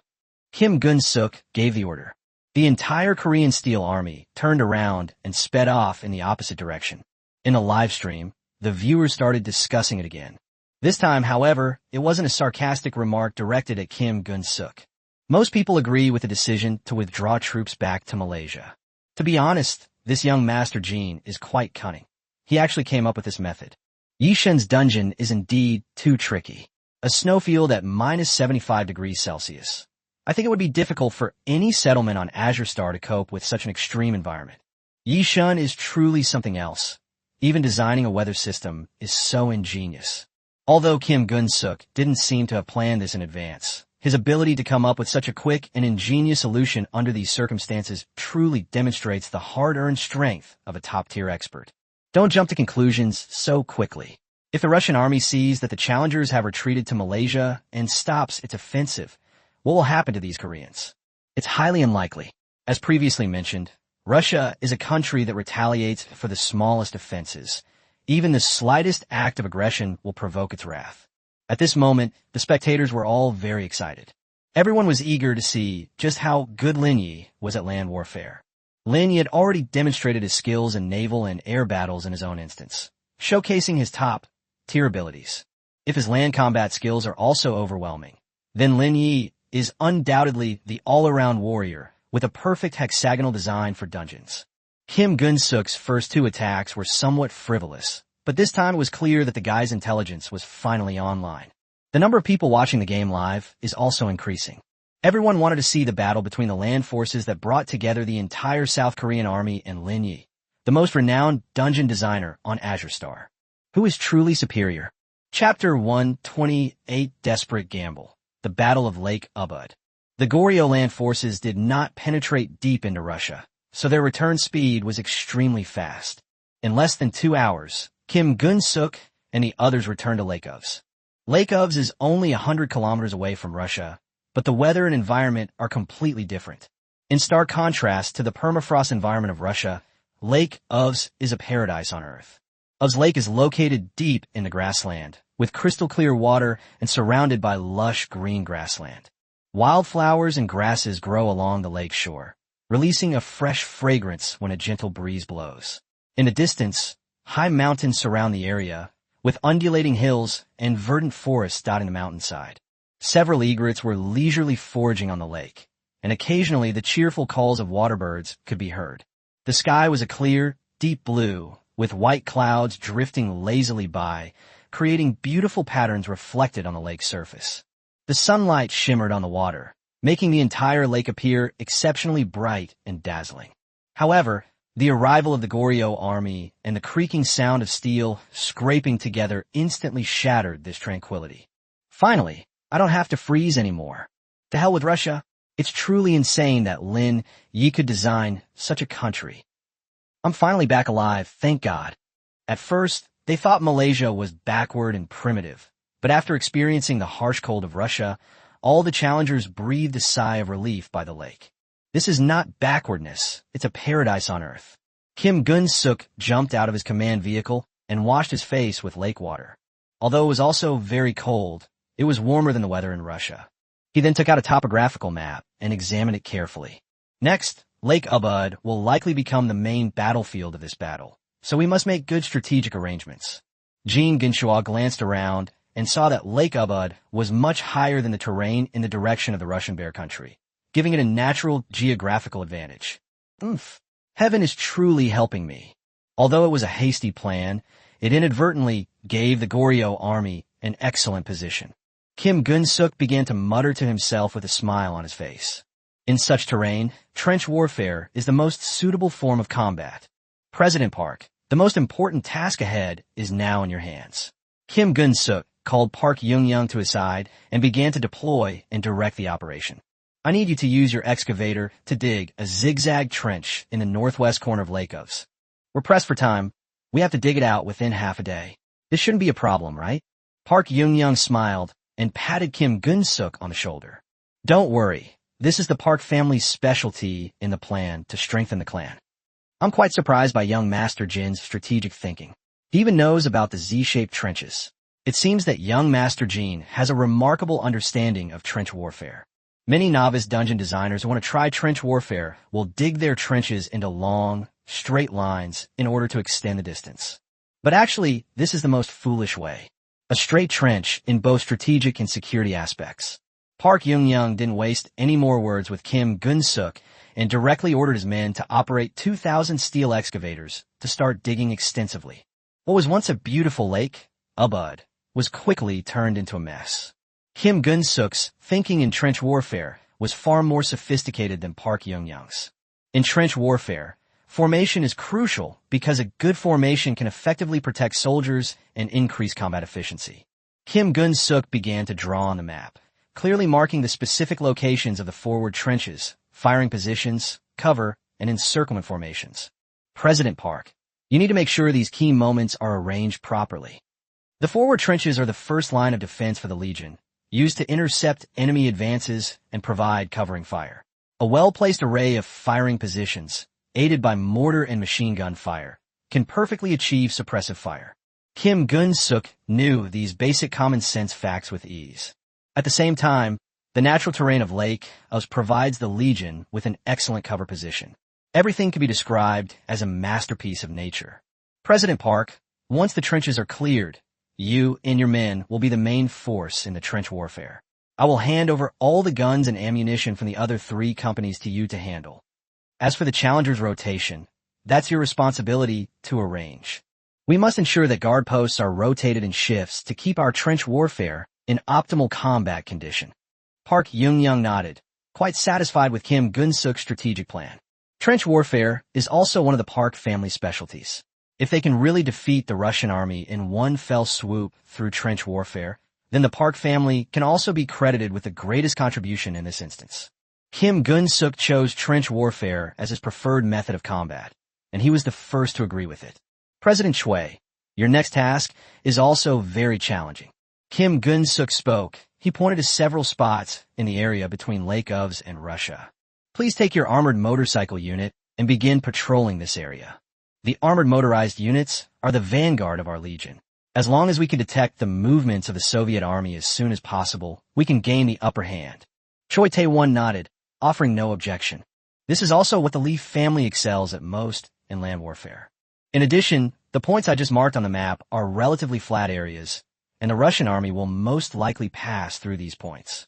A: Kim Gun-suk gave the order. The entire Korean Steel Army turned around and sped off in the opposite direction. In a live stream, the viewers started discussing it again. This time, however, it wasn't a sarcastic remark directed at Kim Gun-suk. Most people agree with the decision to withdraw troops back to Malaysia. To be honest, this young Master Jean is quite cunning. He actually came up with this method. Yishen's dungeon is indeed too tricky. A snowfield at minus 75 degrees Celsius. I think it would be difficult for any settlement on Azure Star to cope with such an extreme environment. Yishen is truly something else. Even designing a weather system is so ingenious. Although Kim Gun-suk didn't seem to have planned this in advance, his ability to come up with such a quick and ingenious solution under these circumstances truly demonstrates the hard-earned strength of a top-tier expert. Don't jump to conclusions so quickly. If the Russian army sees that the challengers have retreated to Malaysia and stops its offensive, what will happen to these Koreans? It's highly unlikely. As previously mentioned, Russia is a country that retaliates for the smallest offenses. Even the slightest act of aggression will provoke its wrath. At this moment, the spectators were all very excited. Everyone was eager to see just how good Lin Ye was at land warfare. Lin Ye had already demonstrated his skills in naval and air battles in his own instance, showcasing his top-tier abilities. If his land combat skills are also overwhelming, then Lin Ye is undoubtedly the all-around warrior with a perfect hexagonal design for dungeons. Kim Gun-suk's first 2 attacks were somewhat frivolous, but this time it was clear that the guy's intelligence was finally online. The number of people watching the game live is also increasing. Everyone wanted to see the battle between the land forces that brought together the entire South Korean army and Lin Ye, the most renowned dungeon designer on Azure Star. Who is truly superior? Chapter 128 Desperate Gamble. The Battle of Lake Ubud. The Goryeo land forces did not penetrate deep into Russia, so their return speed was extremely fast. In less than 2 hours, Kim Gun-suk and the others returned to Lake Uvs. Lake Uvs is only 100 kilometers away from Russia, but the weather and environment are completely different. In stark contrast to the permafrost environment of Russia, Lake Uvs is a paradise on Earth. Uvs Lake is located deep in the grassland, with crystal clear water and surrounded by lush green grassland. Wildflowers and grasses grow along the lake shore, releasing a fresh fragrance when a gentle breeze blows. In the distance, high mountains surround the area, with undulating hills and verdant forests dotting the mountainside. Several egrets were leisurely foraging on the lake, and occasionally the cheerful calls of waterbirds could be heard. The sky was a clear, deep blue, with white clouds drifting lazily by, creating beautiful patterns reflected on the lake's surface. The sunlight shimmered on the water, making the entire lake appear exceptionally bright and dazzling. However, the arrival of the Goryeo army and the creaking sound of steel scraping together instantly shattered this tranquility. Finally, I don't have to freeze anymore. To hell with Russia. It's truly insane that Lin Ye could design such a country. I'm finally back alive, thank God. At first, they thought Malaysia was backward and primitive, but after experiencing the harsh cold of Russia, all the challengers breathed a sigh of relief by the lake. This is not backwardness, it's a paradise on Earth. Kim Gun-suk jumped out of his command vehicle and washed his face with lake water. Although it was also very cold, it was warmer than the weather in Russia. He then took out a topographical map and examined it carefully. Next, Lake Ubud will likely become the main battlefield of this battle. so we must make good strategic arrangements. Jean Ginshua glanced around and saw that Lake Ubud was much higher than the terrain in the direction of the Russian Bear Country, giving it a natural geographical advantage. Oomph. Heaven is truly helping me. Although it was a hasty plan, it inadvertently gave the Goryeo army an excellent position. Kim Gun-suk began to mutter to himself with a smile on his face. In such terrain, trench warfare is the most suitable form of combat. President Park, the most important task ahead is now in your hands. Kim Gun-suk called Park Young-young to his side and began to deploy and direct the operation. I need you to use your excavator to dig a zigzag trench in the northwest corner of Lake Ovs. We're pressed for time. We have to dig it out within half a day. This shouldn't be a problem, right? Park Young-young smiled and patted Kim Gun-suk on the shoulder. Don't worry. This is the Park family's specialty in the plan to strengthen the clan. I'm quite surprised by young Master Jin's strategic thinking. He even knows about the Z-shaped trenches. It seems that young Master Jin has a remarkable understanding of trench warfare. Many novice dungeon designers who want to try trench warfare will dig their trenches into long, straight lines in order to extend the distance. But actually, this is the most foolish way. A straight trench in both strategic and security aspects. Park Young-young didn't waste any more words with Kim Gun-suk and directly ordered his men to operate 2,000 steel excavators to start digging extensively. What was once a beautiful lake, Ubud, was quickly turned into a mess. Kim Gun-suk's thinking in trench warfare was far more sophisticated than Park Young-young's. In trench warfare, formation is crucial because a good formation can effectively protect soldiers and increase combat efficiency. Kim Gun-suk began to draw on the map, clearly marking the specific locations of the forward trenches, firing positions, cover, and encirclement formations. President Park, you need to make sure these key moments are arranged properly. The forward trenches are the first line of defense for the Legion, used to intercept enemy advances and provide covering fire. A well-placed array of firing positions, aided by mortar and machine gun fire, can perfectly achieve suppressive fire. Kim Gun-suk knew these basic common-sense facts with ease. At the same time, the natural terrain of Lake Ovs provides the Legion with an excellent cover position. Everything can be described as a masterpiece of nature. President Park, once the trenches are cleared, you and your men will be the main force in the trench warfare. I will hand over all the guns and ammunition from the other 3 companies to you to handle. As for the Challenger's rotation, that's your responsibility to arrange. We must ensure that guard posts are rotated in shifts to keep our trench warfare in optimal combat condition. Park Young-young nodded, quite satisfied with Kim Gun-suk's strategic plan. Trench warfare is also one of the Park family's specialties. If they can really defeat the Russian army in one fell swoop through trench warfare, then the Park family can also be credited with the greatest contribution in this instance. Kim Gun-suk chose trench warfare as his preferred method of combat, and he was the first to agree with it. President Shui, your next task is also very challenging. Kim Gun-suk spoke. He pointed to several spots in the area between Lake Ovs and Russia. Please take your armored motorcycle unit and begin patrolling this area. The armored motorized units are the vanguard of our Legion. As long as we can detect the movements of the Soviet army as soon as possible, we can gain the upper hand. Choi Tae-won nodded, offering no objection. This is also what the Lee family excels at most in land warfare. In addition, the points I just marked on the map are relatively flat areas, and the Russian army will most likely pass through these points.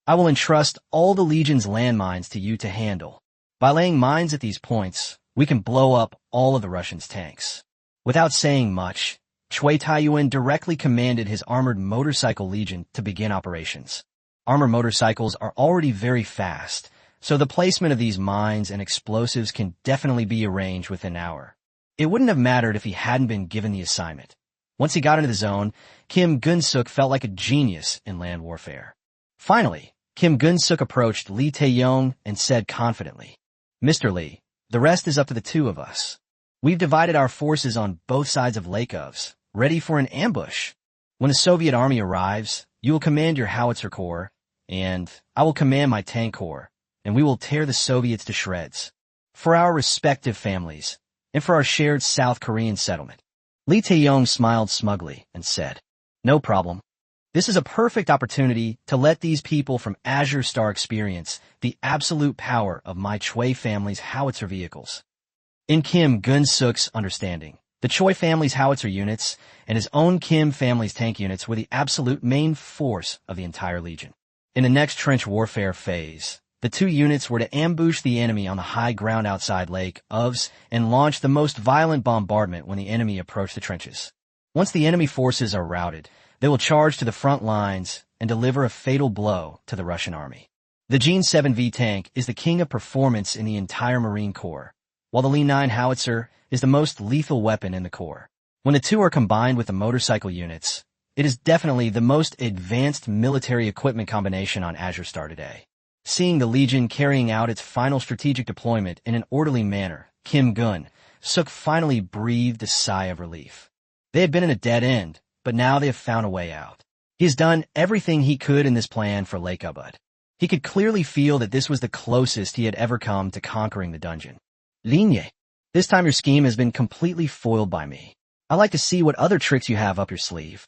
A: I will entrust all the Legion's landmines to you to handle. By laying mines at these points, we can blow up all of the Russians' tanks. Without saying much, Choi Tae-yuen directly commanded his armored motorcycle legion to begin operations. Armored motorcycles are already very fast, so the placement of these mines and explosives can definitely be arranged within an hour. It wouldn't have mattered if he hadn't been given the assignment. Once he got into the zone, Kim Gun-suk felt like a genius in land warfare. Finally, Kim Gun-suk approached Lee Tae-yong and said confidently, "Mr. Lee, the rest is up to the 2 of us. We've divided our forces on both sides of Lake Ovs, ready for an ambush. When the Soviet army arrives, you will command your howitzer corps, and I will command my tank corps, and we will tear the Soviets to shreds. For our respective families, and for our shared South Korean settlement." Lee Tae-yong smiled smugly and said, "No problem. This is a perfect opportunity to let these people from Azure Star experience the absolute power of my Choi family's howitzer vehicles." In Kim Gun-suk's understanding, The Choi family's howitzer units and his own Kim family's tank units were the absolute main force of the entire legion. In the next trench warfare phase, the two units were to ambush the enemy on the high ground outside Lake Ovs and launch the most violent bombardment when the enemy approached the trenches. Once the enemy forces are routed, they will charge to the front lines and deliver a fatal blow to the Russian army. The Jin 7V tank is the king of performance in the entire Marine Corps, while the Lin 9 howitzer is the most lethal weapon in the Corps. When the two are combined with the motorcycle units, it is definitely the most advanced military equipment combination on Azure Star today. Seeing the Legion carrying out its final strategic deployment in an orderly manner, Kim Gun-suk finally breathed a sigh of relief. They had been in a dead end, but now they have found a way out. He has done everything he could in this plan for Lake Ubud. He could clearly feel that this was the closest he had ever come to conquering the dungeon. Lin Ye, this time your scheme has been completely foiled by me. I'd like to see what other tricks you have up your sleeve.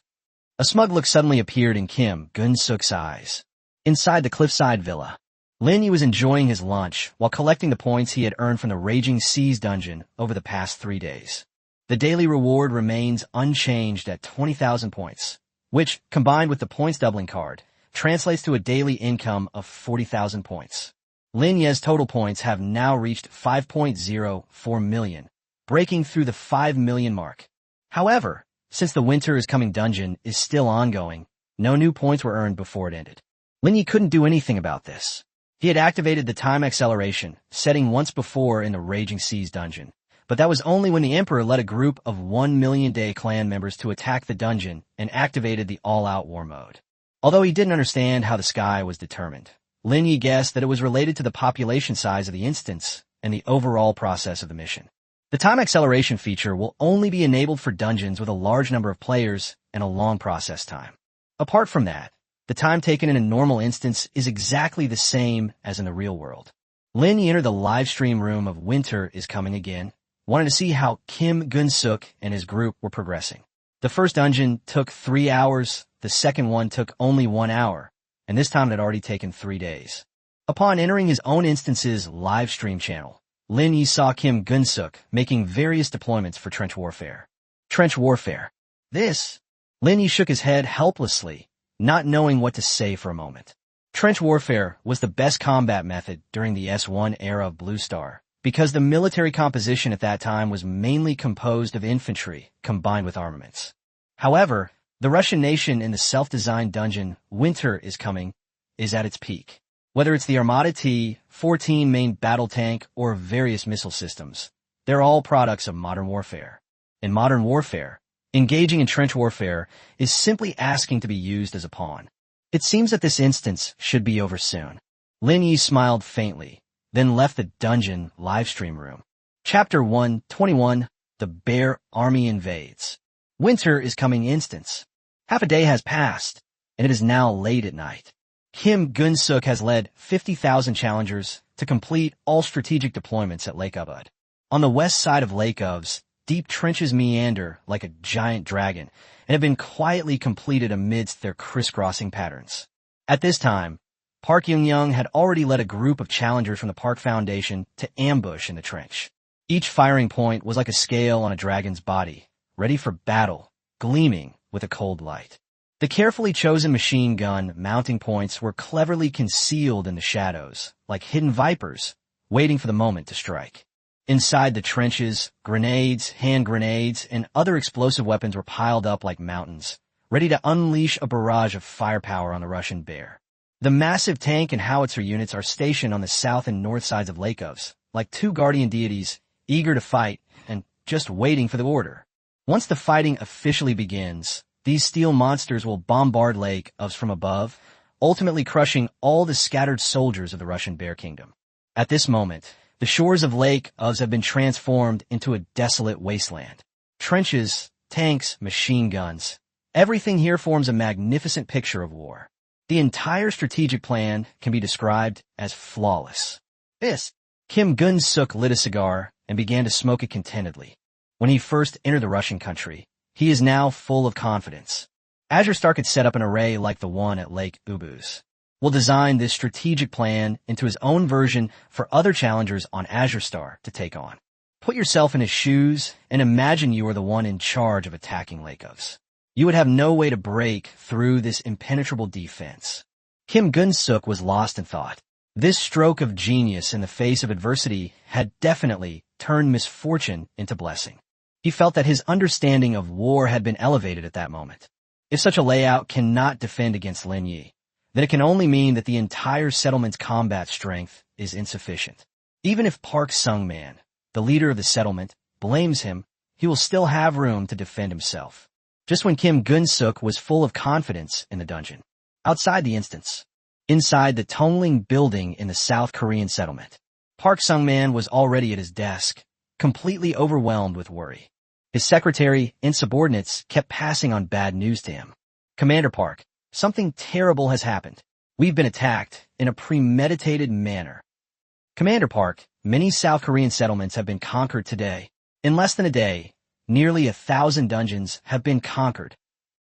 A: A smug look suddenly appeared in Kim Gun-suk's eyes. Inside the cliffside villa, Lin Ye was enjoying his lunch while collecting the points he had earned from the Raging Seas dungeon over the past 3 days. The daily reward remains unchanged at 20,000 points, which, combined with the points doubling card, translates to a daily income of 40,000 points. Lin Ye's total points have now reached 5.04 million, breaking through the 5 million mark. However, since the Winter is Coming dungeon is still ongoing, no new points were earned before it ended. Lin Ye couldn't do anything about this. He had activated the time acceleration, setting once before in the Raging Seas dungeon, but that was only when the Emperor led a group of 1 Million Day clan members to attack the dungeon and activated the all-out war mode. Although he didn't understand how the sky was determined, Lin Ye guessed that it was related to the population size of the instance and the overall process of the mission. The time acceleration feature will only be enabled for dungeons with a large number of players and a long process time. Apart from that, the time taken in a normal instance is exactly the same as in the real world. Lin Ye entered the live stream room of Winter is Coming Again, wanting to see how Kim Gun-suk and his group were progressing. The first dungeon took 3 hours, the second one took only 1 hour, and this time it had already taken 3 days. Upon entering his own instance's live stream channel, Lin Ye saw Kim Gun-suk making various deployments for trench warfare. Trench warfare. This? Lin Ye shook his head helplessly, not knowing what to say for a moment. Trench warfare was the best combat method during the S1 era of Blue Star, because the military composition at that time was mainly composed of infantry combined with armaments. However, the Russian nation in the self-designed dungeon Winter is Coming is at its peak. Whether it's the Armada T-14 main battle tank or various missile systems, they're all products of modern warfare. In modern warfare, engaging in trench warfare is simply asking to be used as a pawn. It seems that this instance should be over soon. Lin Ye smiled faintly, then left the dungeon livestream room. Chapter 121, The Bear Army Invades. Winter is Coming instance. Half a day has passed, and it is now late at night. Kim Gun-suk has led 50,000 challengers to complete all strategic deployments at Lake Ubud. On the west side of Lake Ovs, deep trenches meander like a giant dragon and have been quietly completed amidst their crisscrossing patterns. At this time, Park Young-young had already led a group of challengers from the Park Foundation to ambush in the trench. Each firing point was like a scale on a dragon's body, ready for battle, gleaming with a cold light. The carefully chosen machine gun mounting points were cleverly concealed in the shadows, like hidden vipers, waiting for the moment to strike. Inside the trenches, grenades, hand grenades, and other explosive weapons were piled up like mountains, ready to unleash a barrage of firepower on the Russian bear. The massive tank and howitzer units are stationed on the south and north sides of Lake Ovs, like two guardian deities, eager to fight and just waiting for the order. Once the fighting officially begins, these steel monsters will bombard Lake Ovs from above, ultimately crushing all the scattered soldiers of the Russian Bear Kingdom. At this moment, the shores of Lake Ovs have been transformed into a desolate wasteland. Trenches, tanks, machine guns. Everything here forms a magnificent picture of war. The entire strategic plan can be described as flawless. Kim Gun-suk lit a cigar and began to smoke it contentedly. When he first entered the Russian country, he is now full of confidence. Azure Star could set up an array like the one at Lake Ubuz. Will design this strategic plan into his own version for other challengers on Azure Star to take on. Put yourself in his shoes and imagine you are the one in charge of attacking Lakovs. You would have no way to break through this impenetrable defense. Kim Gun-suk was lost in thought. This stroke of genius in the face of adversity had definitely turned misfortune into blessing. He felt that his understanding of war had been elevated at that moment. If such a layout cannot defend against Lin Ye, then it can only mean that the entire settlement's combat strength is insufficient. Even if Park Sung-man, the leader of the settlement, blames him, he will still have room to defend himself. Just when Kim Gun-suk was full of confidence in the dungeon. Outside the instance, inside the Tongling building in the South Korean settlement, Park Sung-man was already at his desk, completely overwhelmed with worry. His secretary and subordinates kept passing on bad news to him. Commander Park, something terrible has happened. We've been attacked in a premeditated manner. Commander Park, many South Korean settlements have been conquered today. In less than a day, nearly 1,000 dungeons have been conquered.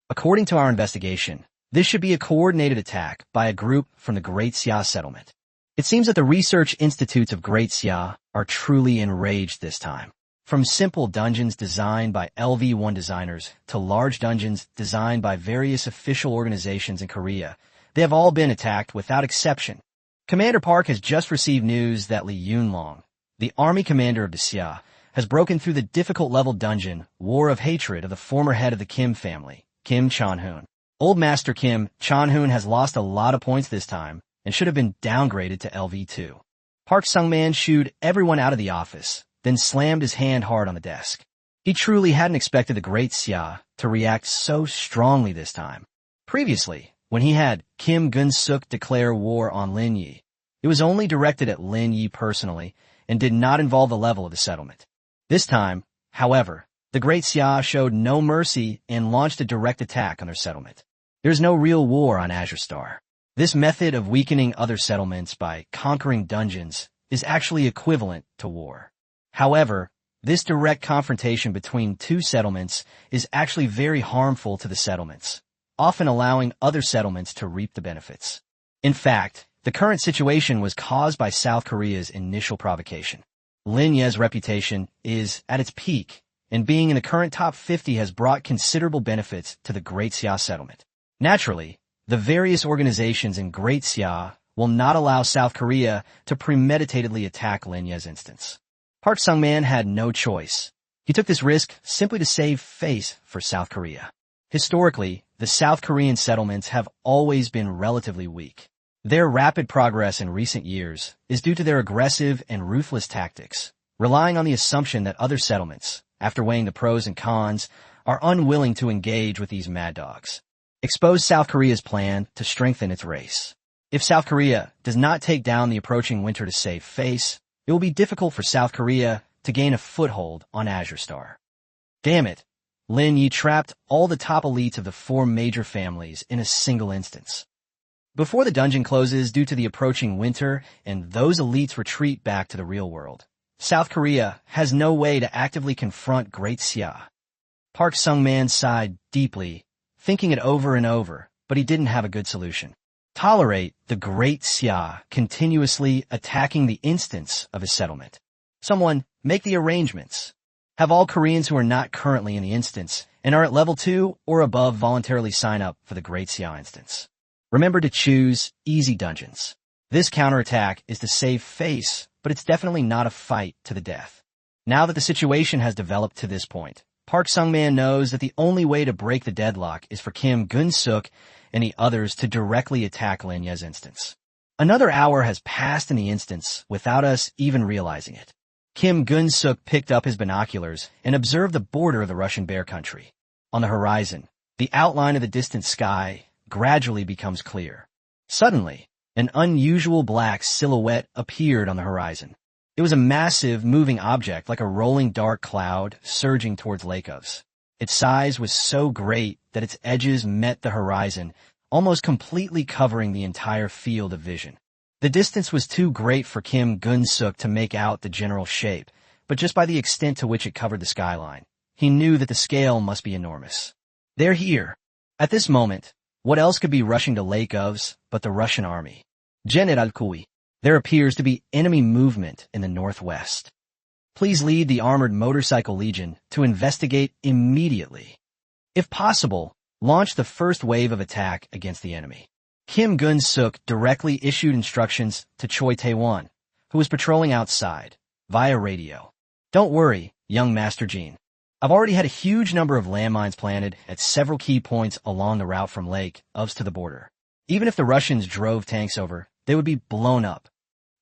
A: According to our investigation, this should be a coordinated attack by a group from the Great Xia settlement. It seems that the research institutes of Great Xia are truly enraged this time. From simple dungeons designed by LV1 designers to large dungeons designed by various official organizations in Korea, they have all been attacked without exception. Commander Park has just received news that Lee Yunlong, the army commander of the Xia, has broken through the difficult-level dungeon, War of Hatred of the former head of the Kim family, Kim Chon-hoon. Old Master Kim Chon-hoon has lost a lot of points this time and should have been downgraded to LV2. Park Sung-man shooed everyone out of the office, then slammed his hand hard on the desk. He truly hadn't expected the Great Xia to react so strongly this time. Previously, when he had Kim Gun-suk declare war on Lin Ye, it was only directed at Lin Ye personally and did not involve the level of the settlement. This time, however, the Great Xia showed no mercy and launched a direct attack on their settlement. There's no real war on Azure Star. This method of weakening other settlements by conquering dungeons is actually equivalent to war. However, this direct confrontation between two settlements is actually very harmful to the settlements, often allowing other settlements to reap the benefits. In fact, the current situation was caused by South Korea's initial provocation. Lin Ye's reputation is at its peak, and being in the current top 50 has brought considerable benefits to the Great Xia settlement. Naturally, the various organizations in Great Xia will not allow South Korea to premeditatedly attack Lin Ye's instance. Park Sung-man had no choice. He took this risk simply to save face for South Korea. Historically, the South Korean settlements have always been relatively weak. Their rapid progress in recent years is due to their aggressive and ruthless tactics, relying on the assumption that other settlements, after weighing the pros and cons, are unwilling to engage with these mad dogs. Expose South Korea's plan to strengthen its race. If South Korea does not take down the approaching winter to save face, it will be difficult for South Korea to gain a foothold on Azure Star. Damn it, Lin Ye trapped all the top elites of the four major families in a single instance. Before the dungeon closes due to the approaching winter and those elites retreat back to the real world, South Korea has no way to actively confront Great Xia. Park Sung-man sighed deeply, thinking it over and over, but he didn't have a good solution. Tolerate the Great Xia continuously attacking the instance of his settlement. Someone make the arrangements. Have all Koreans who are not currently in the instance and are at level 2 or above voluntarily sign up for the Great Xia instance. Remember to choose easy dungeons. This counterattack is to save face, but it's definitely not a fight to the death. Now that the situation has developed to this point, Park Sung-man knows that the only way to break the deadlock is for Kim Gun-suk and the others to directly attack Lin Ye's instance. Another hour has passed in the instance without us even realizing it. Kim Gun-suk picked up his binoculars and observed the border of the Russian Bear Country. On the horizon, the outline of the distant sky gradually becomes clear. Suddenly, an unusual black silhouette appeared on the horizon. It was a massive, moving object like a rolling dark cloud surging towards Lakovs. Its size was so great that its edges met the horizon, almost completely covering the entire field of vision. The distance was too great for Kim Gun-suk to make out the general shape, but just by the extent to which it covered the skyline, he knew that the scale must be enormous. They're here. At this moment, what else could be rushing to Lakovs but the Russian army? General Kui. There appears to be enemy movement in the northwest. Please lead the Armored Motorcycle Legion to investigate immediately. If possible, launch the first wave of attack against the enemy. Kim Gun-suk directly issued instructions to Choi Tae-won, who was patrolling outside, via radio. Don't worry, young Master Jean. I've already had a huge number of landmines planted at several key points along the route from Lake Ovs to the border. Even if the Russians drove tanks over, they would be blown up.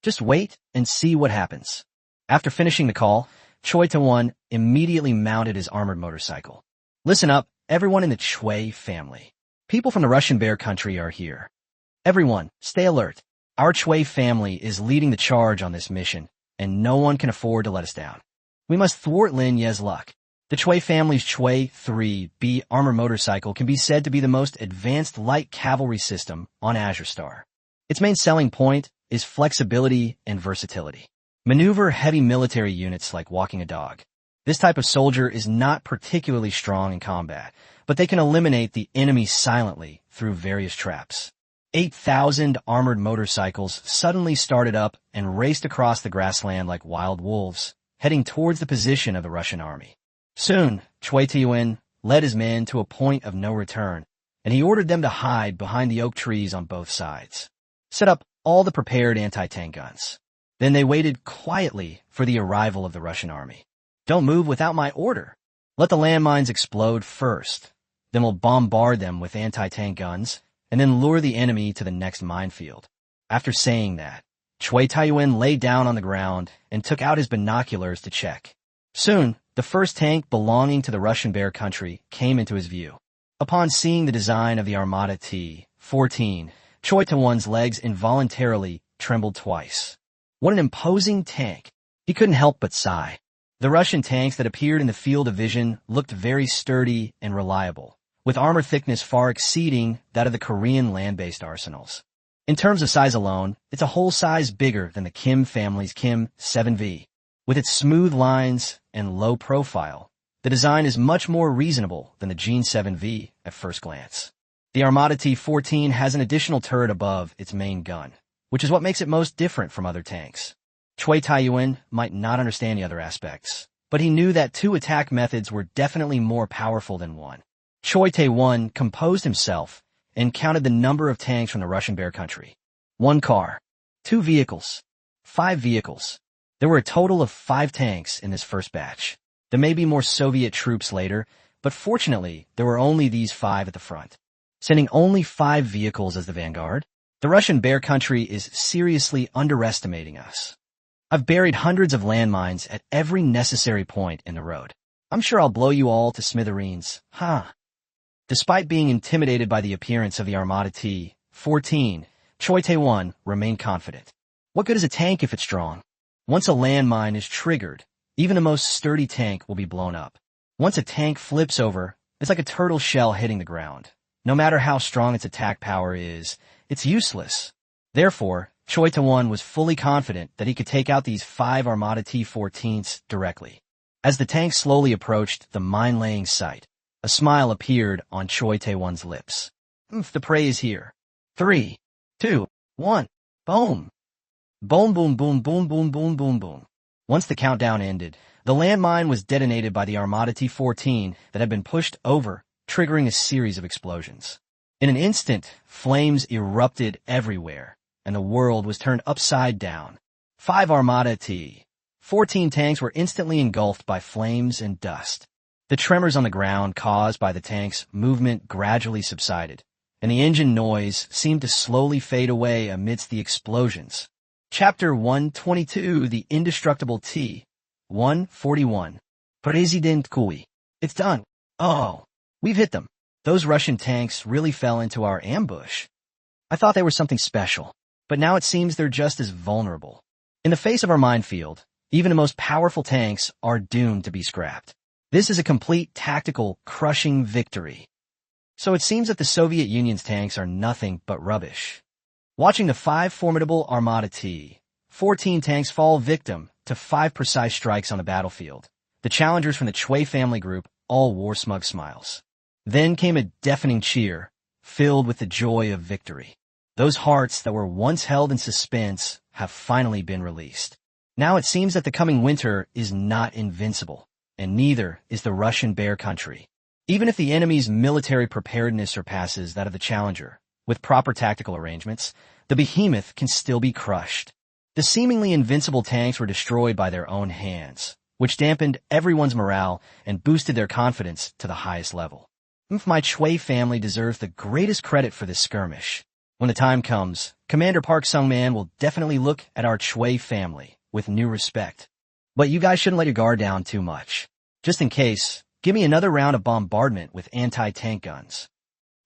A: Just wait and see what happens. After finishing the call, Choi Tae-won immediately mounted his armored motorcycle. Listen up, everyone in the Choi family. People from the Russian Bear country are here. Everyone, stay alert. Our Choi family is leading the charge on this mission, and no one can afford to let us down. We must thwart Lin Ye's luck. The Choi family's Choi 3B armored motorcycle can be said to be the most advanced light cavalry system on Azure Star. Its main selling point is flexibility and versatility. Maneuver heavy military units like walking a dog. This type of soldier is not particularly strong in combat, but they can eliminate the enemy silently through various traps. 8,000 armored motorcycles suddenly started up and raced across the grassland like wild wolves, heading towards the position of the Russian army. Soon, Choi Tae-won led his men to a point of no return, and he ordered them to hide behind the oak trees on both sides. Set up all the prepared anti-tank guns. Then they waited quietly for the arrival of the Russian army. Don't move without my order. Let the landmines explode first. Then we'll bombard them with anti-tank guns, and then lure the enemy to the next minefield. After saying that, Choi Tae-won lay down on the ground and took out his binoculars to check. Soon, the first tank belonging to the Russian Bear country came into his view. Upon seeing the design of the Armata T-14, Choi Tae-won's legs involuntarily trembled twice. What an imposing tank! He couldn't help but sigh. The Russian tanks that appeared in the field of vision looked very sturdy and reliable, with armor thickness far exceeding that of the Korean land-based arsenals. In terms of size alone, it's a whole size bigger than the Kim family's Kim 7V. With its smooth lines and low profile, the design is much more reasonable than the Jean 7V at first glance. The Armata T-14 has an additional turret above its main gun, which is what makes it most different from other tanks. Choi Tae-won might not understand the other aspects, but he knew that two attack methods were definitely more powerful than one. Choi Tae-won composed himself and counted the number of tanks from the Russian Bear country. 1 car, 2 vehicles, 5 vehicles. There were a total of 5 tanks in this first batch. There may be more Soviet troops later, but fortunately, there were only these 5 at the front. Sending only 5 vehicles as the vanguard? The Russian Bear country is seriously underestimating us. I've buried hundreds of landmines at every necessary point in the road. I'm sure I'll blow you all to smithereens, huh? Despite being intimidated by the appearance of the Armata T-14, Choi Tae-won remained confident. What good is a tank if it's strong? Once a landmine is triggered, even the most sturdy tank will be blown up. Once a tank flips over, it's like a turtle shell hitting the ground. No matter how strong its attack power is, it's useless. Therefore, Choi Tae-won was fully confident that he could take out these 5 Armata T-14s directly. As the tank slowly approached the mine-laying site, a smile appeared on Choi Tae-won's lips. The prey is here. 3, 2, 1, boom! Boom, boom, boom, boom, boom, boom, boom, boom. Once the countdown ended, the landmine was detonated by the Armata T-14 that had been pushed over, triggering a series of explosions. In an instant, flames erupted everywhere, and the world was turned upside down. 5 Armata T-14 tanks were instantly engulfed by flames and dust. The tremors on the ground caused by the tank's movement gradually subsided, and the engine noise seemed to slowly fade away amidst the explosions. Chapter 122, The Indestructible T-141. President Kui. It's done. Oh, we've hit them. Those Russian tanks really fell into our ambush. I thought they were something special, but now it seems they're just as vulnerable. In the face of our minefield, even the most powerful tanks are doomed to be scrapped. This is a complete tactical, crushing victory. So it seems that the Soviet Union's tanks are nothing but rubbish. Watching the 5 formidable Armata T-14 tanks fall victim to 5 precise strikes on the battlefield, the challengers from the Choi family group all wore smug smiles. Then came a deafening cheer, filled with the joy of victory. Those hearts that were once held in suspense have finally been released. Now it seems that the coming winter is not invincible, and neither is the Russian Bear Country. Even if the enemy's military preparedness surpasses that of the Challenger, with proper tactical arrangements, the behemoth can still be crushed. The seemingly invincible tanks were destroyed by their own hands, which dampened everyone's morale and boosted their confidence to the highest level. My Chui family deserves the greatest credit for this skirmish. When the time comes, Commander Park Sung-man will definitely look at our Chui family with new respect. But you guys shouldn't let your guard down too much. Just in case, give me another round of bombardment with anti-tank guns.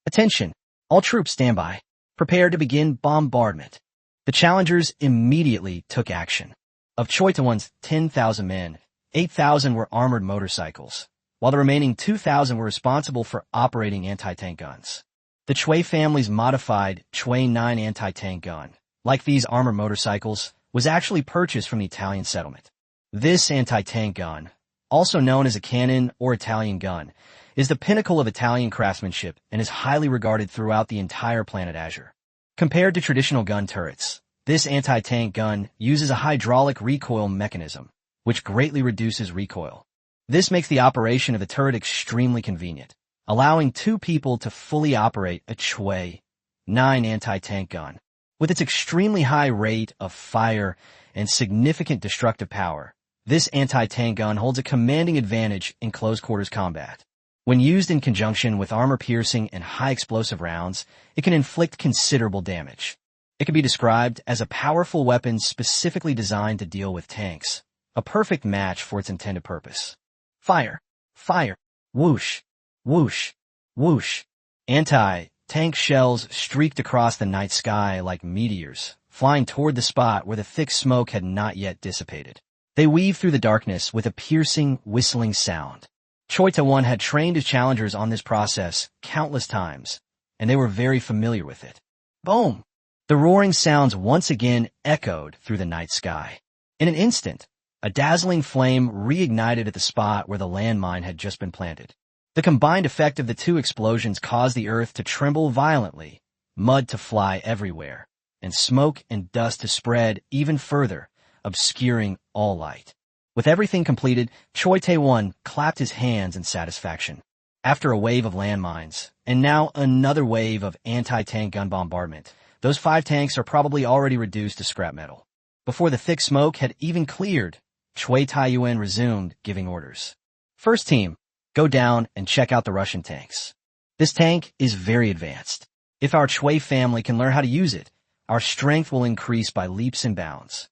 A: Attention! All troops stand by. Prepare to begin bombardment. The challengers immediately took action. Of Choi Tae-won's 10,000 men, 8,000 were armored motorcycles, while the remaining 2,000 were responsible for operating anti-tank guns. The Chui family's modified Chui 9 anti-tank gun, like these armored motorcycles, was actually purchased from the Italian settlement. This anti-tank gun, also known as a cannon or Italian gun, is the pinnacle of Italian craftsmanship and is highly regarded throughout the entire planet Azure. Compared to traditional gun turrets, this anti-tank gun uses a hydraulic recoil mechanism, which greatly reduces recoil. This makes the operation of the turret extremely convenient, allowing two people to fully operate a Chui 9 anti-tank gun. With its extremely high rate of fire and significant destructive power, this anti-tank gun holds a commanding advantage in close-quarters combat. When used in conjunction with armor-piercing and high-explosive rounds, it can inflict considerable damage. It can be described as a powerful weapon specifically designed to deal with tanks, a perfect match for its intended purpose. Fire! Fire! Whoosh! Whoosh! Whoosh! Anti-tank shells streaked across the night sky like meteors, flying toward the spot where the thick smoke had not yet dissipated. They weaved through the darkness with a piercing, whistling sound. Choi Tae-won had trained his challengers on this process countless times, and they were very familiar with it. Boom! The roaring sounds once again echoed through the night sky. In an instant, a dazzling flame reignited at the spot where the landmine had just been planted. The combined effect of the two explosions caused the earth to tremble violently, mud to fly everywhere, and smoke and dust to spread even further, obscuring all light. With everything completed, Choi Tae-won clapped his hands in satisfaction. After a wave of landmines, and now another wave of anti-tank gun bombardment, those 5 tanks are probably already reduced to scrap metal. Before the thick smoke had even cleared, Choi Tae-yuen resumed giving orders. First team, go down and check out the Russian tanks. This tank is very advanced. If our Choi family can learn how to use it, our strength will increase by leaps and bounds.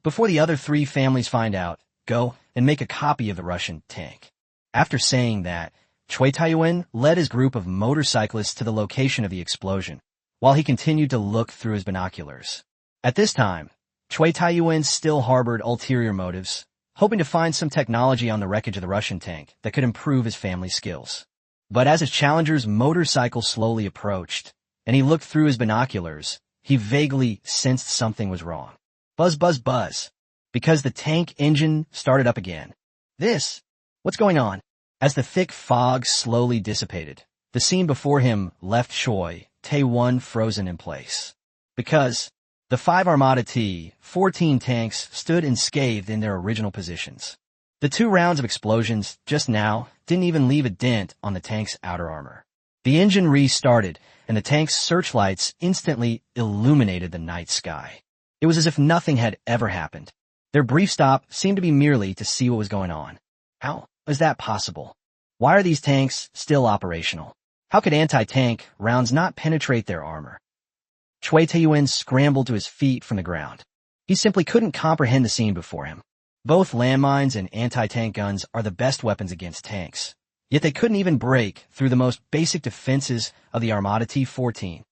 A: Before the other 3 families find out, go and make a copy of the Russian tank. After saying that, Choi Tae-yuen led his group of motorcyclists to the location of the explosion, while he continued to look through his binoculars. At this time, Choi Tae-yuen still harbored ulterior motives, hoping to find some technology on the wreckage of the Russian tank that could improve his family's skills. But as his challenger's motorcycle slowly approached, and he looked through his binoculars, he vaguely sensed something was wrong. Buzz, buzz, buzz. Because the tank engine started up again. What's going on? As the thick fog slowly dissipated, the scene before him left Choi Tae-won frozen in place. Because the 5 Armada T-14 tanks stood unscathed in their original positions. The 2 rounds of explosions just now didn't even leave a dent on the tank's outer armor. The engine restarted, and the tank's searchlights instantly illuminated the night sky. It was as if nothing had ever happened. Their brief stop seemed to be merely to see what was going on. How is that possible? Why are these tanks still operational? How could anti-tank rounds not penetrate their armor? Choi Tae-yuen scrambled to his feet from the ground. He simply couldn't comprehend the scene before him. Both landmines and anti-tank guns are the best weapons against tanks, yet they couldn't even break through the most basic defenses of the Armada T-14.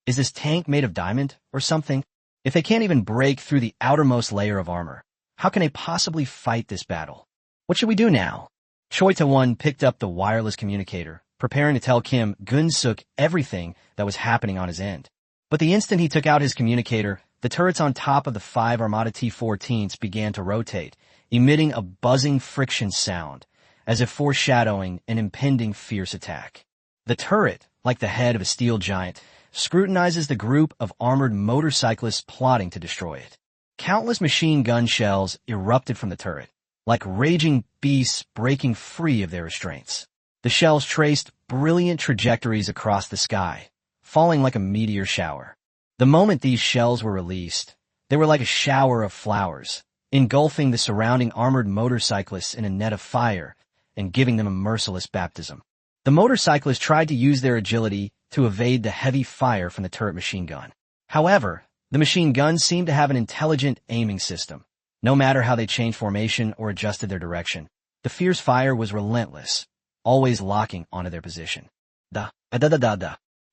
A: Is this tank made of diamond or something? If they can't even break through the outermost layer of armor, how can they possibly fight this battle? What should we do now? Choi Tae-won picked up the wireless communicator, preparing to tell Kim Gun-suk everything that was happening on his end. But the instant he took out his communicator, the turrets on top of the 5 Armada T-14s began to rotate, emitting a buzzing friction sound, as if foreshadowing an impending fierce attack. The turret, like the head of a steel giant, scrutinizes the group of armored motorcyclists plotting to destroy it. Countless machine gun shells erupted from the turret, like raging beasts breaking free of their restraints. The shells traced brilliant trajectories across the sky, falling like a meteor shower. The moment these shells were released, they were like a shower of flowers, engulfing the surrounding armored motorcyclists in a net of fire and giving them a merciless baptism. The motorcyclists tried to use their agility to evade the heavy fire from the turret machine gun. However, the machine guns seemed to have an intelligent aiming system. No matter how they changed formation or adjusted their direction, the fierce fire was relentless, always locking onto their position. The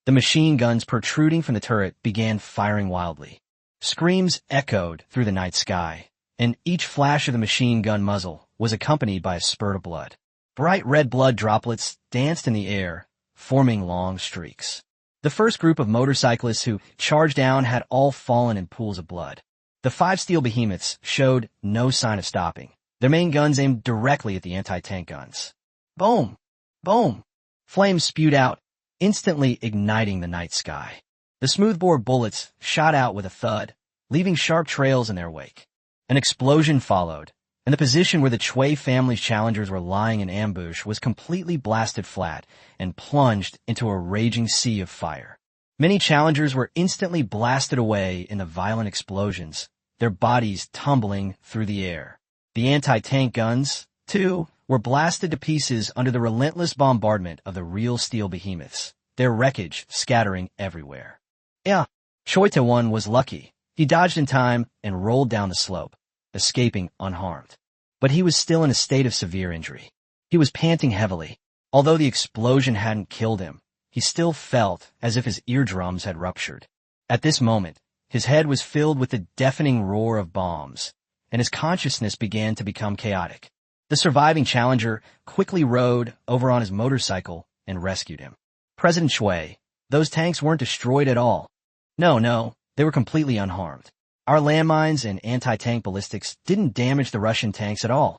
A: machine guns protruding from the turret began firing wildly. Screams echoed through the night sky, and each flash of the machine gun muzzle was accompanied by a spurt of blood. Bright red blood droplets danced in the air, forming long streaks. The first group of motorcyclists who charged down had all fallen in pools of blood. The 5 steel behemoths showed no sign of stopping, their main guns aimed directly at the anti-tank guns. Boom! Boom! Flames spewed out, instantly igniting the night sky. The smoothbore bullets shot out with a thud, leaving sharp trails in their wake. An explosion followed, and the position where the Chui family's challengers were lying in ambush was completely blasted flat and plunged into a raging sea of fire. Many challengers were instantly blasted away in the violent explosions, their bodies tumbling through the air. The anti-tank guns, too, were blasted to pieces under the relentless bombardment of the real steel behemoths, their wreckage scattering everywhere. Choi Tae-won was lucky. He dodged in time and rolled down the slope, escaping unharmed. But he was still in a state of severe injury. He was panting heavily. Although the explosion hadn't killed him, he still felt as if his eardrums had ruptured. At this moment, his head was filled with the deafening roar of bombs, and his consciousness began to become chaotic. The surviving challenger quickly rode over on his motorcycle and rescued him. President Chui, those tanks weren't destroyed at all. No, they were completely unharmed. Our landmines and anti-tank ballistics didn't damage the Russian tanks at all.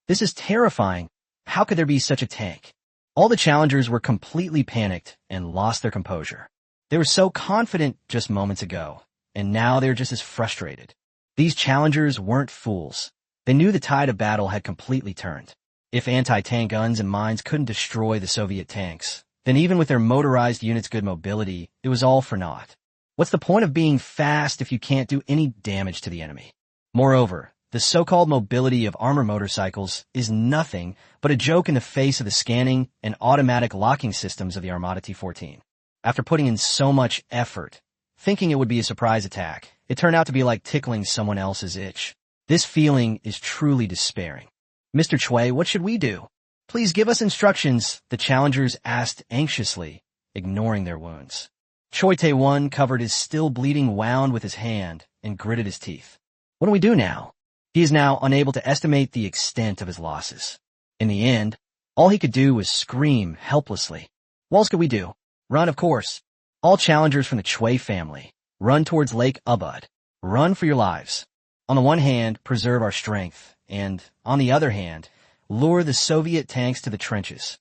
A: This is terrifying. How could there be such a tank? All the challengers were completely panicked and lost their composure. They were so confident just moments ago, and now they're just as frustrated. These challengers weren't fools. They knew the tide of battle had completely turned. If anti-tank guns and mines couldn't destroy the Soviet tanks, then even with their motorized units' good mobility, it was all for naught. What's the point of being fast if you can't do any damage to the enemy? Moreover, the so-called mobility of armor motorcycles is nothing but a joke in the face of the scanning and automatic locking systems of the Armata T-14. After putting in so much effort, thinking it would be a surprise attack, it turned out to be like tickling someone else's itch. This feeling is truly despairing. Mr. Chui, what should we do? Please give us instructions, the challengers asked anxiously, ignoring their wounds. Choi Tae-won covered his still bleeding wound with his hand and gritted his teeth. What do we do now? He is now unable to estimate the extent of his losses. In the end, all he could do was scream helplessly. What else could we do? Run, of course. All challengers from the Chui family, run towards Lake Ubud. Run for your lives. On the one hand, preserve our strength, and, on the other hand, lure the Soviet tanks to the trenches.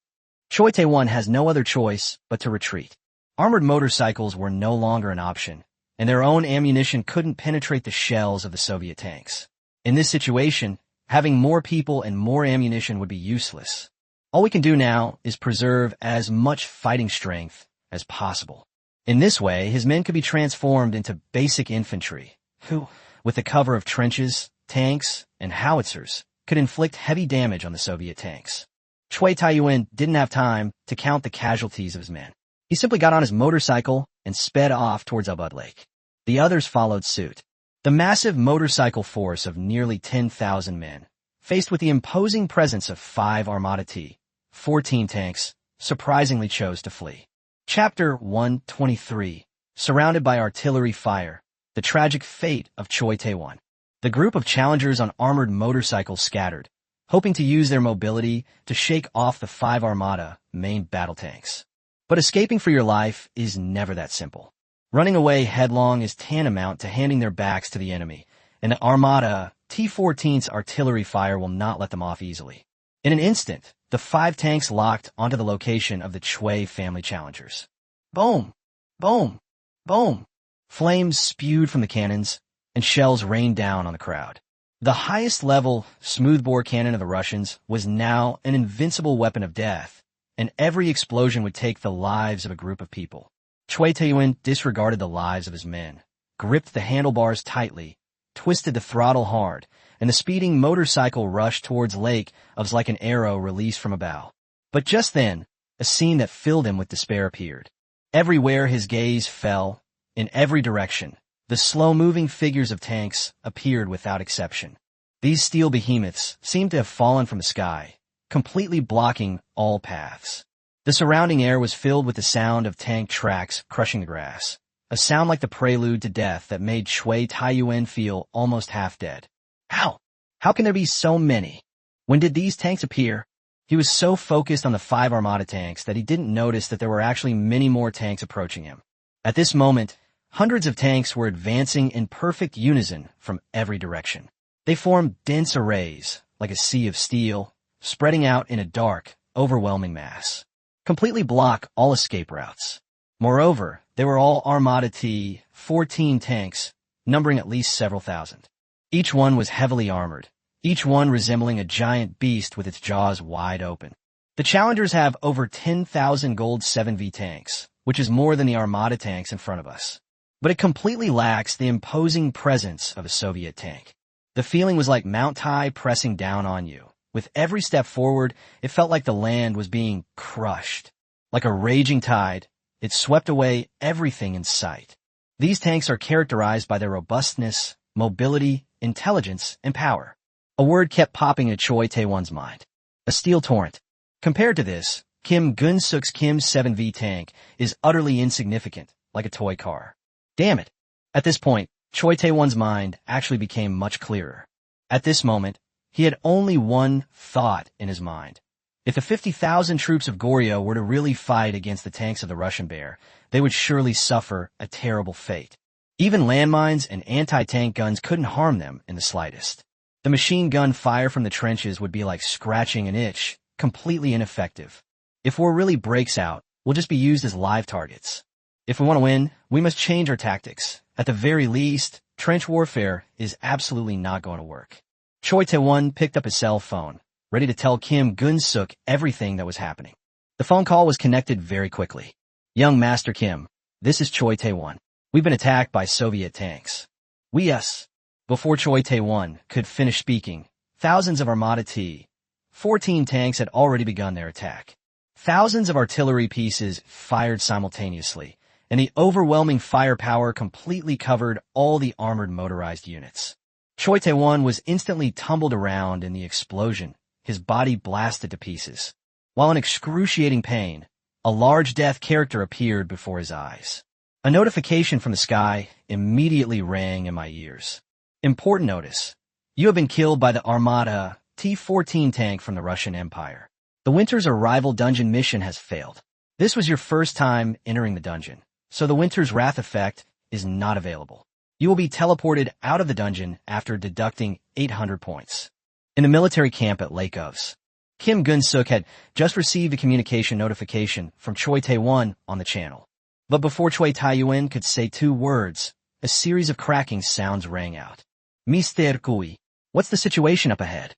A: Choi Tae-won has no other choice but to retreat. Armored motorcycles were no longer an option, and their own ammunition couldn't penetrate the shells of the Soviet tanks. In this situation, having more people and more ammunition would be useless. All we can do now is preserve as much fighting strength as possible. In this way, his men could be transformed into basic infantry, who, with the cover of trenches, tanks, and howitzers, could inflict heavy damage on the Soviet tanks. Choi Tae-won didn't have time to count the casualties of his men. He simply got on his motorcycle and sped off towards Ubud Lake. The others followed suit. The massive motorcycle force of nearly 10,000 men, faced with the imposing presence of 5 Armata T-14 tanks, surprisingly chose to flee. Chapter 123, Surrounded by Artillery Fire, the Tragic Fate of Choi Tae-won. The group of challengers on armored motorcycles scattered, hoping to use their mobility to shake off the 5 Armata main battle tanks. But escaping for your life is never that simple. Running away headlong is tantamount to handing their backs to the enemy, and the Armata T-14's artillery fire will not let them off easily. In an instant, the 5 tanks locked onto the location of the Chui family challengers. Boom! Boom! Boom! Flames spewed from the cannons, and shells rained down on the crowd. The highest-level smoothbore cannon of the Russians was now an invincible weapon of death, and every explosion would take the lives of a group of people. Cui Taiyuan disregarded the lives of his men, gripped the handlebars tightly, twisted the throttle hard, and the speeding motorcycle rushed towards Lake of like an arrow released from a bow. But just then, a scene that filled him with despair appeared. Everywhere his gaze fell, in every direction, the slow-moving figures of tanks appeared without exception. These steel behemoths seemed to have fallen from the sky, completely blocking all paths. The surrounding air was filled with the sound of tank tracks crushing the grass, a sound like the prelude to death that made Cui Taiyuan feel almost half dead. How? How can there be so many? When did these tanks appear? He was so focused on the 5 Armada tanks that he didn't notice that there were actually many more tanks approaching him. At this moment, hundreds of tanks were advancing in perfect unison from every direction. They formed dense arrays, like a sea of steel, spreading out in a dark, overwhelming mass. Completely block all escape routes. Moreover, they were all Armada T-14 tanks, numbering at least several thousand. Each one was heavily armored, each one resembling a giant beast with its jaws wide open. The Challengers have over 10,000 Gold 7V tanks, which is more than the Armada tanks in front of us. But it completely lacks the imposing presence of a Soviet tank. The feeling was like Mount Tai pressing down on you. With every step forward, it felt like the land was being crushed. Like a raging tide, it swept away everything in sight. These tanks are characterized by their robustness, mobility, intelligence, and power. A word kept popping into Cui Taiyuan's mind. A steel torrent. Compared to this, Kim Gun-suk's Kim 7V tank is utterly insignificant, like a toy car. Damn it. At this point, Cui Taiyuan's mind actually became much clearer. At this moment, he had only one thought in his mind. If the 50,000 troops of Goryeo were to really fight against the tanks of the Russian Bear, they would surely suffer a terrible fate. Even landmines and anti-tank guns couldn't harm them in the slightest. The machine gun fire from the trenches would be like scratching an itch, completely ineffective. If war really breaks out, we'll just be used as live targets. If we want to win, we must change our tactics. At the very least, trench warfare is absolutely not going to work. Cui Taiyuan picked up his cell phone, ready to tell Kim Gun-suk everything that was happening. The phone call was connected very quickly. Young Master Kim, this is Cui Taiyuan. We've been attacked by Soviet tanks. Yes. Before Cui Taiyuan could finish speaking, thousands of Armada T-14 tanks had already begun their attack. Thousands of artillery pieces fired simultaneously, and the overwhelming firepower completely covered all the armored motorized units. Cui Taiyuan was instantly tumbled around in the explosion, his body blasted to pieces. While in excruciating pain, a large death character appeared before his eyes. A notification from the sky immediately rang in my ears. Important notice. You have been killed by the Armada T-14 tank from the Russian Empire. The Winter's Arrival dungeon mission has failed. This was your first time entering the dungeon, so the Winter's Wrath effect is not available. You will be teleported out of the dungeon after deducting 800 points. In the military camp at Lake Ovs, Kim Gun-suk had just received a communication notification from Cui Taiyuan on the channel. But before Cui Taiyuan could say 2 words, a series of cracking sounds rang out. Mr. Kui, what's the situation up ahead?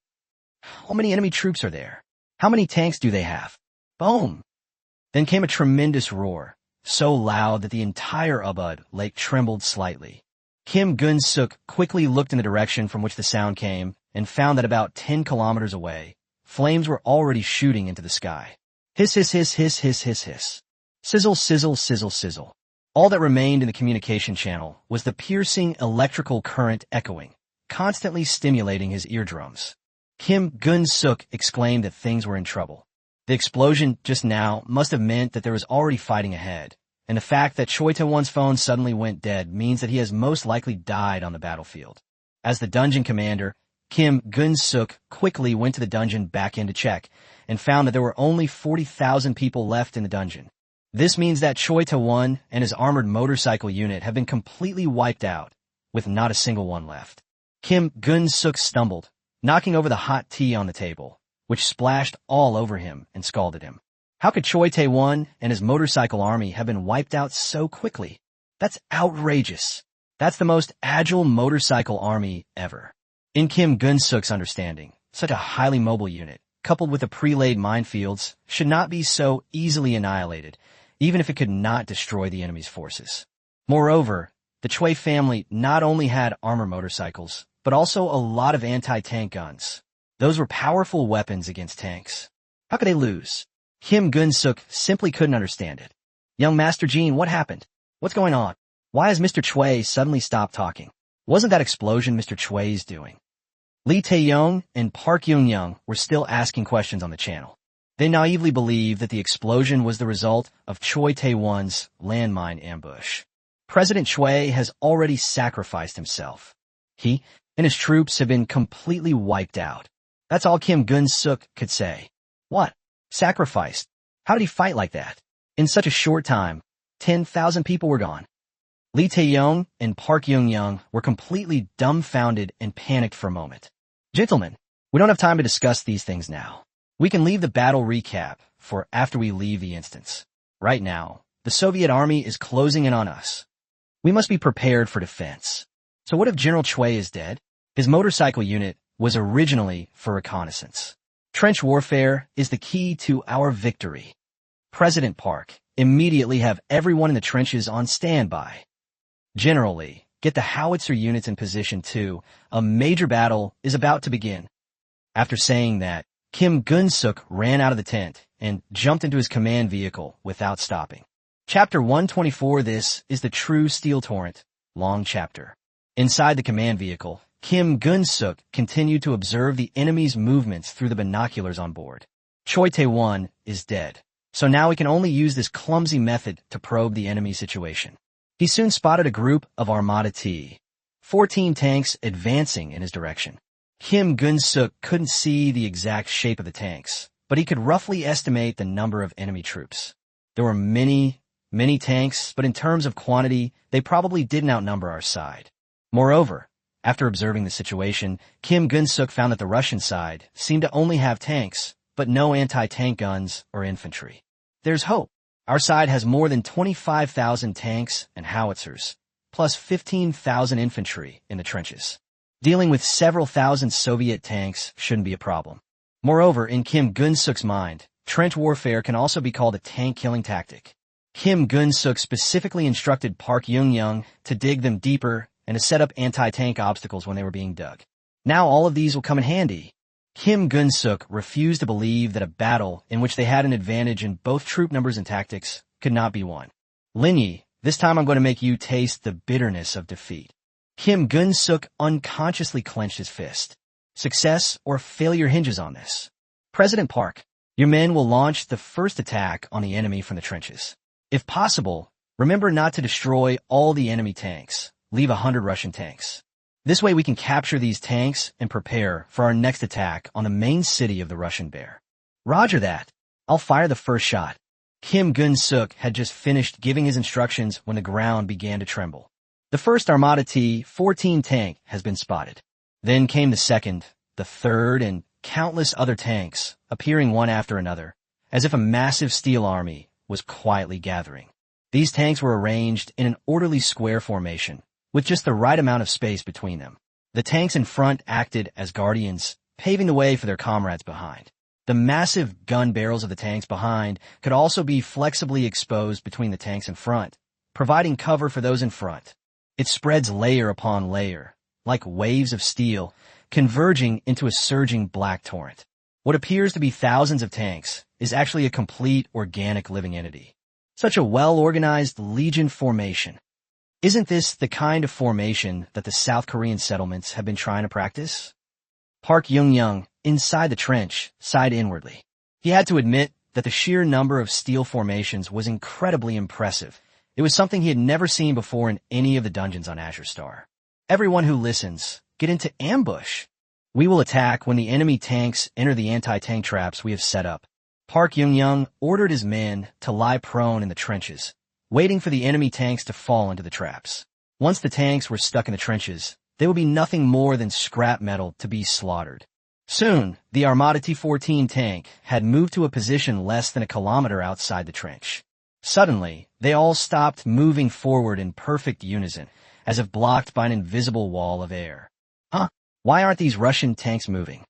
A: How many enemy troops are there? How many tanks do they have? Boom! Then came a tremendous roar, so loud that the entire Ubud Lake trembled slightly. Kim Gun-suk quickly looked in the direction from which the sound came and found that about 10 kilometers away, flames were already shooting into the sky. Hiss, hiss, hiss, hiss, hiss, hiss, hiss. Sizzle, sizzle, sizzle, sizzle. All that remained in the communication channel was the piercing electrical current echoing, constantly stimulating his eardrums. Kim Gun-suk exclaimed that things were in trouble. The explosion just now must have meant that there was already fighting ahead, and the fact that Cui Taiyuan's phone suddenly went dead means that he has most likely died on the battlefield. As the dungeon commander, Kim Gun-suk quickly went to the dungeon back in to check, and found that there were only 40,000 people left in the dungeon. This means that Cui Taiyuan and his armored motorcycle unit have been completely wiped out, with not a single one left. Kim Gun-suk stumbled, knocking over the hot tea on the table, which splashed all over him and scalded him. How could Cui Taiyuan and his motorcycle army have been wiped out so quickly? That's outrageous. That's the most agile motorcycle army ever. In Kim Gun-suk's understanding, such a highly mobile unit, coupled with the pre-laid minefields, should not be so easily annihilated, even if it could not destroy the enemy's forces. Moreover, the Chui family not only had armor motorcycles, but also a lot of anti-tank guns. Those were powerful weapons against tanks. How could they lose? Kim Gun-suk simply couldn't understand it. Young Master Jean, what happened? What's going on? Why has Mr. Chui suddenly stopped talking? Wasn't that explosion Mr. Chui's doing? Lee Tae-young and Park Young were still asking questions on the channel. They naively believed that the explosion was the result of Choi Tae-won's landmine ambush. President Chui has already sacrificed himself. He and his troops have been completely wiped out. That's all Kim Gun-suk could say. What? Sacrificed? How did he fight like that? In such a short time, 10,000 people were gone. Lee Tae-young and Park Young were completely dumbfounded and panicked for a moment. Gentlemen, we don't have time to discuss these things now. We can leave the battle recap for after we leave the instance. Right now, the Soviet army is closing in on us. We must be prepared for defense. So what if General Chui is dead? His motorcycle unit was originally for reconnaissance. Trench warfare is the key to our victory. President Park, immediately have everyone in the trenches on standby. Generally, get the howitzer units in position too. A major battle is about to begin. After saying that, Kim Gun-suk ran out of the tent and jumped into his command vehicle without stopping. Chapter 124. This is the true steel torrent, long chapter. Inside the command vehicle, Kim Gun-suk continued to observe the enemy's movements through the binoculars on board. Choi Tae-won is dead, so now we can only use this clumsy method to probe the enemy situation. He soon spotted a group of Armada T-14 tanks advancing in his direction. Kim Gun-suk couldn't see the exact shape of the tanks, but he could roughly estimate the number of enemy troops. There were many tanks, but in terms of quantity, they probably didn't outnumber our side. Moreover, after observing the situation, Kim Gun-suk found that the Russian side seemed to only have tanks, but no anti-tank guns or infantry. There's hope. Our side has more than 25,000 tanks and howitzers, plus 15,000 infantry in the trenches. Dealing with several thousand Soviet tanks shouldn't be a problem. Moreover, in Kim Gun-suk's mind, trench warfare can also be called a tank-killing tactic. Kim Gun-suk specifically instructed Park Young to dig them deeper and to set up anti-tank obstacles when they were being dug. Now all of these will come in handy. Kim Gun-suk refused to believe that a battle in which they had an advantage in both troop numbers and tactics could not be won. Lin Ye, this time I'm going to make you taste the bitterness of defeat. Kim Gun-suk unconsciously clenched his fist. Success or failure hinges on this. President Park, your men will launch the first attack on the enemy from the trenches. If possible, remember not to destroy all the enemy tanks. Leave 100 Russian tanks. This way we can capture these tanks and prepare for our next attack on the main city of the Russian Bear. Roger that. I'll fire the first shot. Kim Gun-suk had just finished giving his instructions when the ground began to tremble. The first Armada T-14 tank has been spotted. Then came the second, the third, and countless other tanks, appearing one after another, as if a massive steel army was quietly gathering. These tanks were arranged in an orderly square formation, with just the right amount of space between them. The tanks in front acted as guardians, paving the way for their comrades behind. The massive gun barrels of the tanks behind could also be flexibly exposed between the tanks in front, providing cover for those in front. It spreads layer upon layer, like waves of steel, converging into a surging black torrent. What appears to be thousands of tanks is actually a complete organic living entity. Such a well-organized legion formation. Isn't this the kind of formation that the South Korean settlements have been trying to practice? Park Young, inside the trench, sighed inwardly. He had to admit that the sheer number of steel formations was incredibly impressive. It was something he had never seen before in any of the dungeons on Azure Star. Everyone who listens, get into ambush. We will attack when the enemy tanks enter the anti-tank traps we have set up. Park Young ordered his men to lie prone in the trenches, waiting for the enemy tanks to fall into the traps. Once the tanks were stuck in the trenches, they would be nothing more than scrap metal to be slaughtered. Soon, the Armada T-14 tank had moved to a position less than a kilometer outside the trench. Suddenly, they all stopped moving forward in perfect unison, as if blocked by an invisible wall of air. Huh? Why aren't these Russian tanks moving?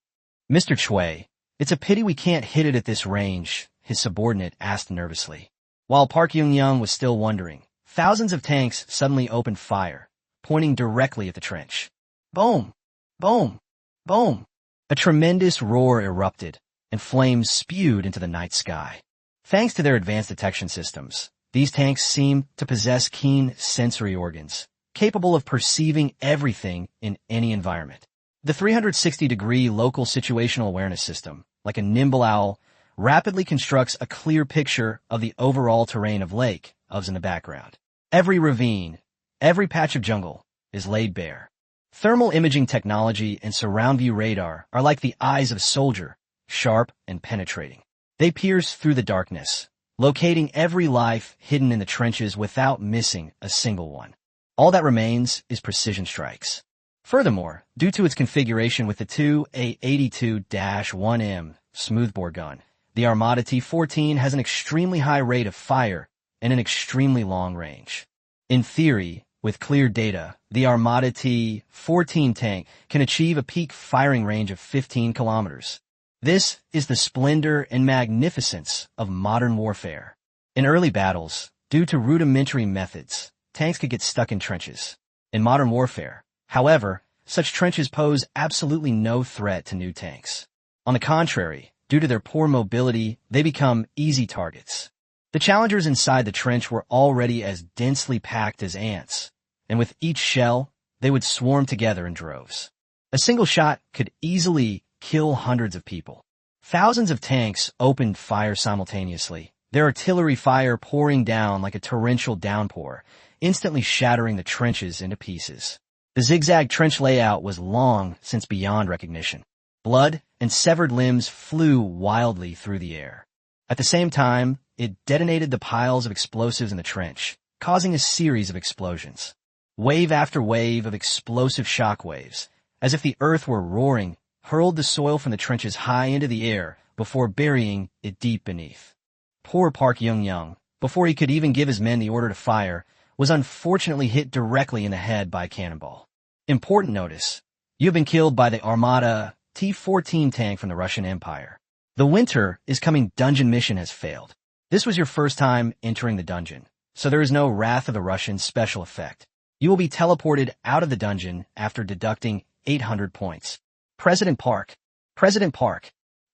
A: Mr. Chui, it's a pity we can't hit it at this range, his subordinate asked nervously. While Park Yung-young was still wondering, thousands of tanks suddenly opened fire, pointing directly at the trench. Boom! Boom! Boom! A tremendous roar erupted, and flames spewed into the night sky. Thanks to their advanced detection systems, these tanks seemed to possess keen sensory organs, capable of perceiving everything in any environment. The 360-degree local situational awareness system, like a nimble owl, rapidly constructs a clear picture of the overall terrain of Lake Ovs in the background. Every ravine, every patch of jungle is laid bare. Thermal imaging technology and surround view radar are like the eyes of a soldier, sharp and penetrating. They pierce through the darkness, locating every life hidden in the trenches without missing a single one. All that remains is precision strikes. Furthermore, due to its configuration with the 2A82-1M smoothbore gun, the Armata T-14 has an extremely high rate of fire and an extremely long range. In theory, with clear data, the Armata T-14 tank can achieve a peak firing range of 15 kilometers. This is the splendor and magnificence of modern warfare. In early battles, due to rudimentary methods, tanks could get stuck in trenches. In modern warfare, however, such trenches pose absolutely no threat to new tanks. On the contrary, due to their poor mobility, they become easy targets. The challengers inside the trench were already as densely packed as ants, and with each shell, they would swarm together in droves. A single shot could easily kill hundreds of people. Thousands of tanks opened fire simultaneously, their artillery fire pouring down like a torrential downpour, instantly shattering the trenches into pieces. The zigzag trench layout was long since beyond recognition. Blood and severed limbs flew wildly through the air. At the same time, it detonated the piles of explosives in the trench, causing a series of explosions. Wave after wave of explosive shock waves, as if the earth were roaring, hurled the soil from the trenches high into the air before burying it deep beneath. Poor Park Yung-young, before he could even give his men the order to fire, was unfortunately hit directly in the head by a cannonball. Important notice: you have been killed by the Armata T-14 tank from the Russian Empire. The Winter is Coming dungeon mission has failed. This was your first time entering the dungeon, so there is no Wrath of the Russians special effect. You will be teleported out of the dungeon after deducting 800 points. President Park.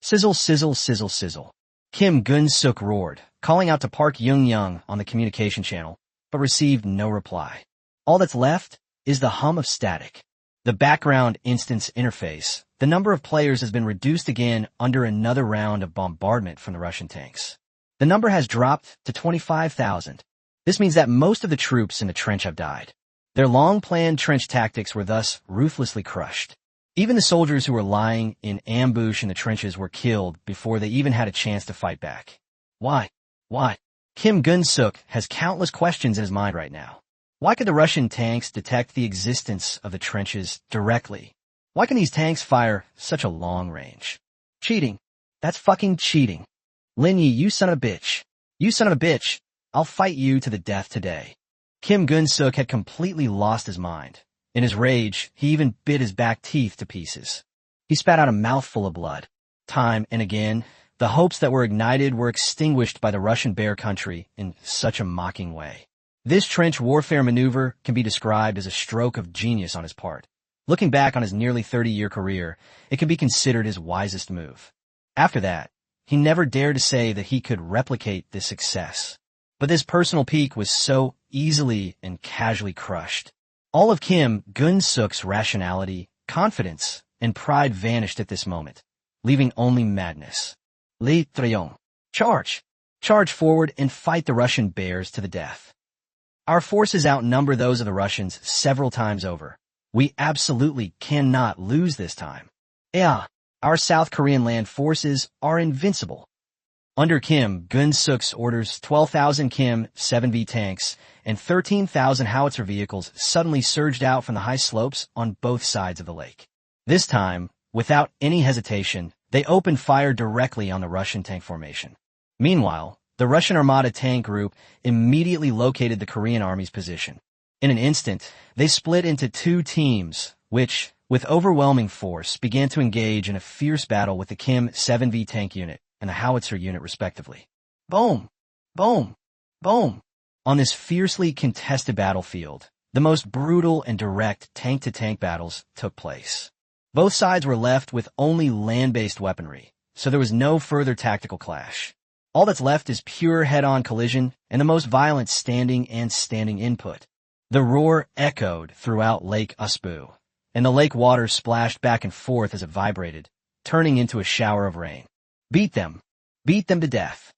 A: Sizzle, sizzle, sizzle, sizzle. Kim Gun-suk roared, calling out to Park Yung-young on the communication channel, but received no reply. All that's left is the hum of static. The background instance interface. The number of players has been reduced again under another round of bombardment from the Russian tanks. The number has dropped to 25,000. This means that most of the troops in the trench have died. Their long-planned trench tactics were thus ruthlessly crushed. Even the soldiers who were lying in ambush in the trenches were killed before they even had a chance to fight back. Why? Kim Gun-suk has countless questions in his mind right now. Why could the Russian tanks detect the existence of the trenches directly? Why can these tanks fire such a long range? Cheating. That's fucking cheating. Lin Ye, you son of a bitch. I'll fight you to the death today. Kim Gun-suk had completely lost his mind. In his rage, he even bit his back teeth to pieces. He spat out a mouthful of blood. Time and again, the hopes that were ignited were extinguished by the Russian bear country in such a mocking way. This trench warfare maneuver can be described as a stroke of genius on his part. Looking back on his nearly 30-year career, it can be considered his wisest move. After that, he never dared to say that he could replicate this success. But this personal peak was so easily and casually crushed. All of Kim Gun-suk's rationality, confidence, and pride vanished at this moment, leaving only madness. Le Trion. Charge! Charge forward and fight the Russian bears to the death. Our forces outnumber those of the Russians several times over. We absolutely cannot lose this time. Yeah, our South Korean land forces are invincible. Under Kim Gun-suk's orders, 12,000 Kim 7V tanks and 13,000 howitzer vehicles suddenly surged out from the high slopes on both sides of the lake. This time, without any hesitation, they opened fire directly on the Russian tank formation. Meanwhile, the Russian Armada tank group immediately located the Korean army's position. In an instant, they split into two teams, which, with overwhelming force, began to engage in a fierce battle with the Kim 7V tank unit and the howitzer unit respectively. Boom! Boom! Boom! On this fiercely contested battlefield, the most brutal and direct tank-to-tank battles took place. Both sides were left with only land-based weaponry, so there was no further tactical clash. All that's left is pure head-on collision and the most violent standing input. The roar echoed throughout Lake Usbu, and the lake water splashed back and forth as it vibrated, turning into a shower of rain. Beat them. Beat them to death.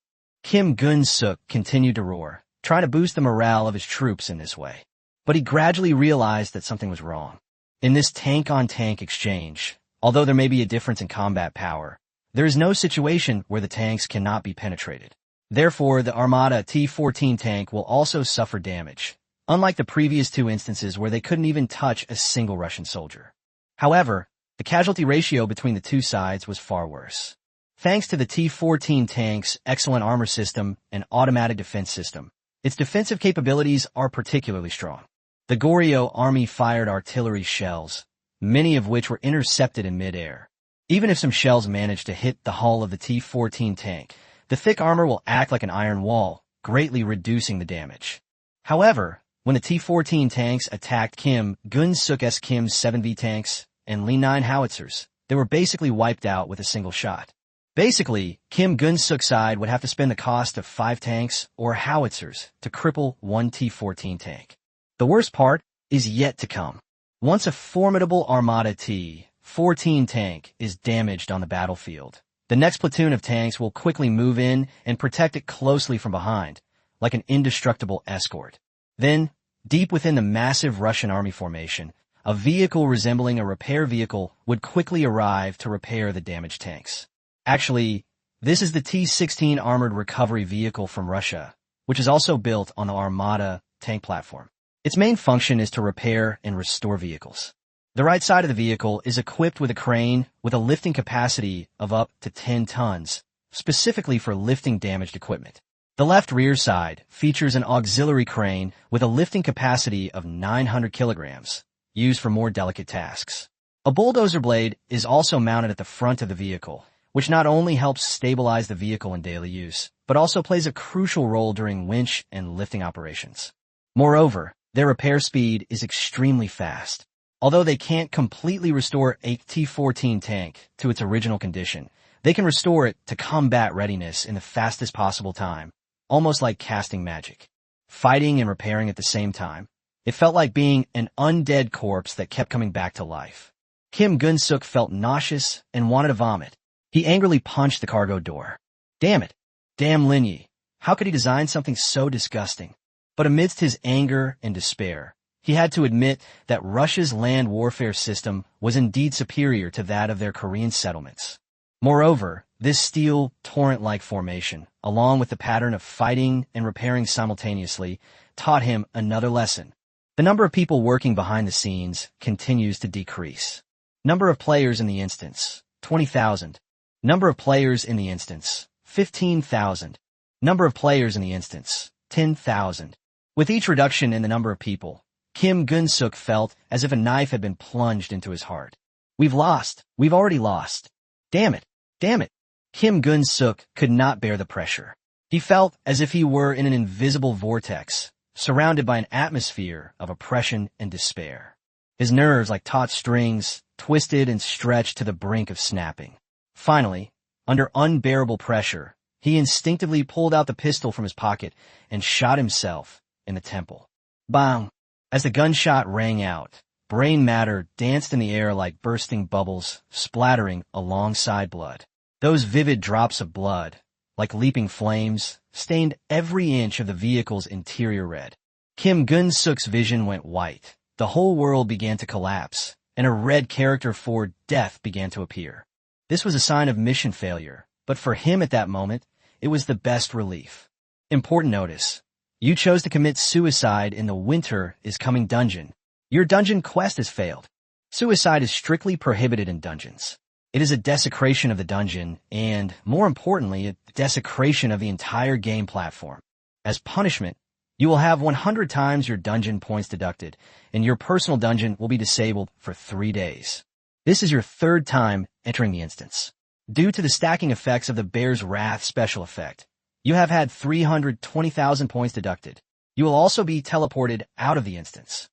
A: Kim Gun-suk continued to roar, trying to boost the morale of his troops in this way. But he gradually realized that something was wrong. In this tank-on-tank exchange, although there may be a difference in combat power, there is no situation where the tanks cannot be penetrated. Therefore, the Armada T-14 tank will also suffer damage, unlike the previous two instances where they couldn't even touch a single Russian soldier. However, the casualty ratio between the two sides was far worse. Thanks to the T-14 tank's excellent armor system and automatic defense system, its defensive capabilities are particularly strong. The Goryeo army fired artillery shells, many of which were intercepted in mid-air. Even if some shells managed to hit the hull of the T-14 tank, the thick armor will act like an iron wall, greatly reducing the damage. However, when the T-14 tanks attacked Kim Gun-suk's Kim 7V tanks and Lin Ye howitzers, they were basically wiped out with a single shot. Basically, Kim Gun-suk's side would have to spend the cost of 5 tanks or howitzers to cripple one T-14 tank. The worst part is yet to come. Once a formidable Armada T-14 tank is damaged on the battlefield, the next platoon of tanks will quickly move in and protect it closely from behind, like an indestructible escort. Then, deep within the massive Russian army formation, a vehicle resembling a repair vehicle would quickly arrive to repair the damaged tanks. Actually, this is the T-16 armored recovery vehicle from Russia, which is also built on the Armada tank platform. Its main function is to repair and restore vehicles. The right side of the vehicle is equipped with a crane with a lifting capacity of up to 10 tons, specifically for lifting damaged equipment. The left rear side features an auxiliary crane with a lifting capacity of 900 kilograms, used for more delicate tasks. A bulldozer blade is also mounted at the front of the vehicle, which not only helps stabilize the vehicle in daily use, but also plays a crucial role during winch and lifting operations. Moreover, their repair speed is extremely fast. Although they can't completely restore a T-14 tank to its original condition, they can restore it to combat readiness in the fastest possible time, almost like casting magic. Fighting and repairing at the same time, it felt like being an undead corpse that kept coming back to life. Kim Gun-suk felt nauseous and wanted to vomit. He angrily punched the cargo door. Damn it! Damn Lin Ye! How could he design something so disgusting? But amidst his anger and despair, he had to admit that Russia's land warfare system was indeed superior to that of their Korean settlements. Moreover, this steel, torrent-like formation, along with the pattern of fighting and repairing simultaneously, taught him another lesson. The number of people working behind the scenes continues to decrease. Number of players in the instance, 20,000. Number of players in the instance, 15,000. Number of players in the instance, 10,000. With each reduction in the number of people, Kim Gun-suk felt as if a knife had been plunged into his heart. We've lost. We've already lost. Damn it. Damn it. Kim Gun-suk could not bear the pressure. He felt as if he were in an invisible vortex, surrounded by an atmosphere of oppression and despair. His nerves, like taut strings, twisted and stretched to the brink of snapping. Finally, under unbearable pressure, he instinctively pulled out the pistol from his pocket and shot himself in the temple. Bang! As the gunshot rang out, brain matter danced in the air like bursting bubbles, splattering alongside blood. Those vivid drops of blood, like leaping flames, stained every inch of the vehicle's interior red. Kim Gun-suk's vision went white. The whole world began to collapse, and a red character for death began to appear. This was a sign of mission failure, but for him at that moment, it was the best relief. Important notice. You chose to commit suicide in the Winter is Coming dungeon. Your dungeon quest has failed. Suicide is strictly prohibited in dungeons. It is a desecration of the dungeon and, more importantly, a desecration of the entire game platform. As punishment, You will have 100 times your dungeon points deducted, and your personal dungeon will be disabled for 3 days. This is your third time entering the instance. Due to the stacking effects of the Bear's Wrath special effect, you have had 320,000 points deducted. You will also be teleported out of the instance.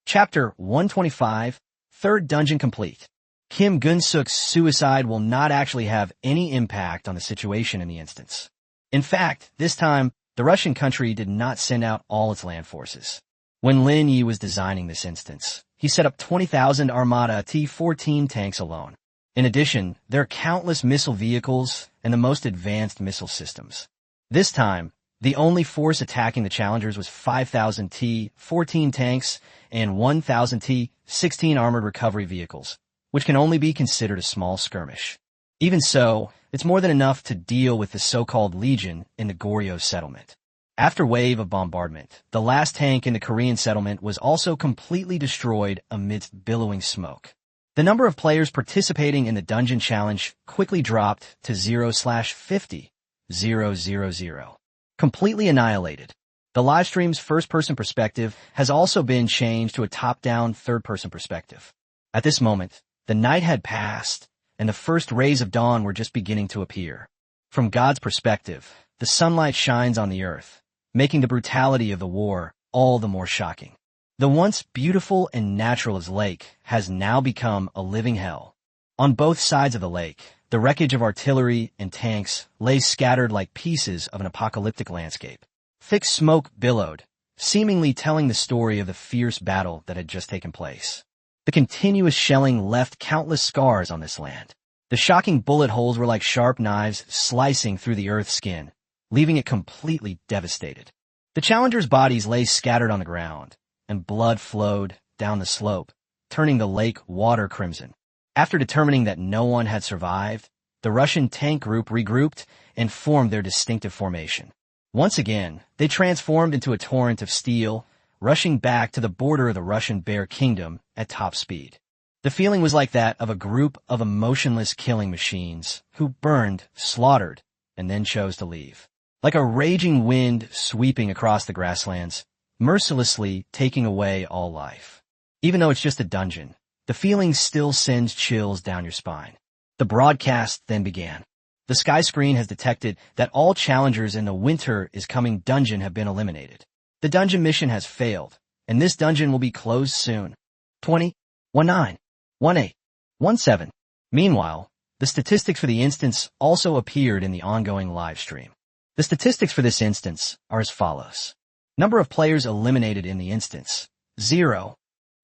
A: Chapter 125, Third Dungeon Complete. Kim Gun-suk's suicide will not actually have any impact on the situation in the instance. In fact, this time, the Russian country did not send out all its land forces. When Lin Ye was designing this instance, he set up 20,000 Armata T-14 tanks alone. In addition, there are countless missile vehicles and the most advanced missile systems. This time, the only force attacking the challengers was 5,000 T-14 tanks and 1,000 T-16 armored recovery vehicles, which can only be considered a small skirmish. Even so, it's more than enough to deal with the so-called Legion in the Goryeo settlement. After wave of bombardment, the last tank in the Korean settlement was also completely destroyed amidst billowing smoke. The number of players participating in the dungeon challenge quickly dropped to 0/50, 000. Completely annihilated. The livestream's first-person perspective has also been changed to a top-down third-person perspective. At this moment, the night had passed, and the first rays of dawn were just beginning to appear. From God's perspective, the sunlight shines on the earth, making the brutality of the war all the more shocking. The once beautiful and natural as lake has now become a living hell. On both sides of the lake, the wreckage of artillery and tanks lay scattered like pieces of an apocalyptic landscape. Thick smoke billowed, seemingly telling the story of the fierce battle that had just taken place. The continuous shelling left countless scars on this land. The shocking bullet holes were like sharp knives slicing through the earth's skin, leaving it completely devastated. The challengers' bodies lay scattered on the ground, and blood flowed down the slope, turning the lake water crimson. After determining that no one had survived, the Russian tank group regrouped and formed their distinctive formation. Once again, they transformed into a torrent of steel, rushing back to the border of the Russian Bear Kingdom at top speed. The feeling was like that of a group of emotionless killing machines who burned, slaughtered, and then chose to leave. Like a raging wind sweeping across the grasslands, mercilessly taking away all life. Even though it's just a dungeon, the feeling still sends chills down your spine. The broadcast then began. The sky screen has detected that all challengers in the Winter is Coming dungeon have been eliminated. The dungeon mission has failed, and this dungeon will be closed soon. 20, 19, 18, 17. Meanwhile, the statistics for the instance also appeared in the ongoing live stream. The statistics for this instance are as follows. Number of players eliminated in the instance, 0.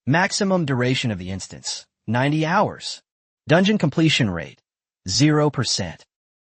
A: Maximum duration of the instance, 90 hours. Dungeon completion rate, 0%.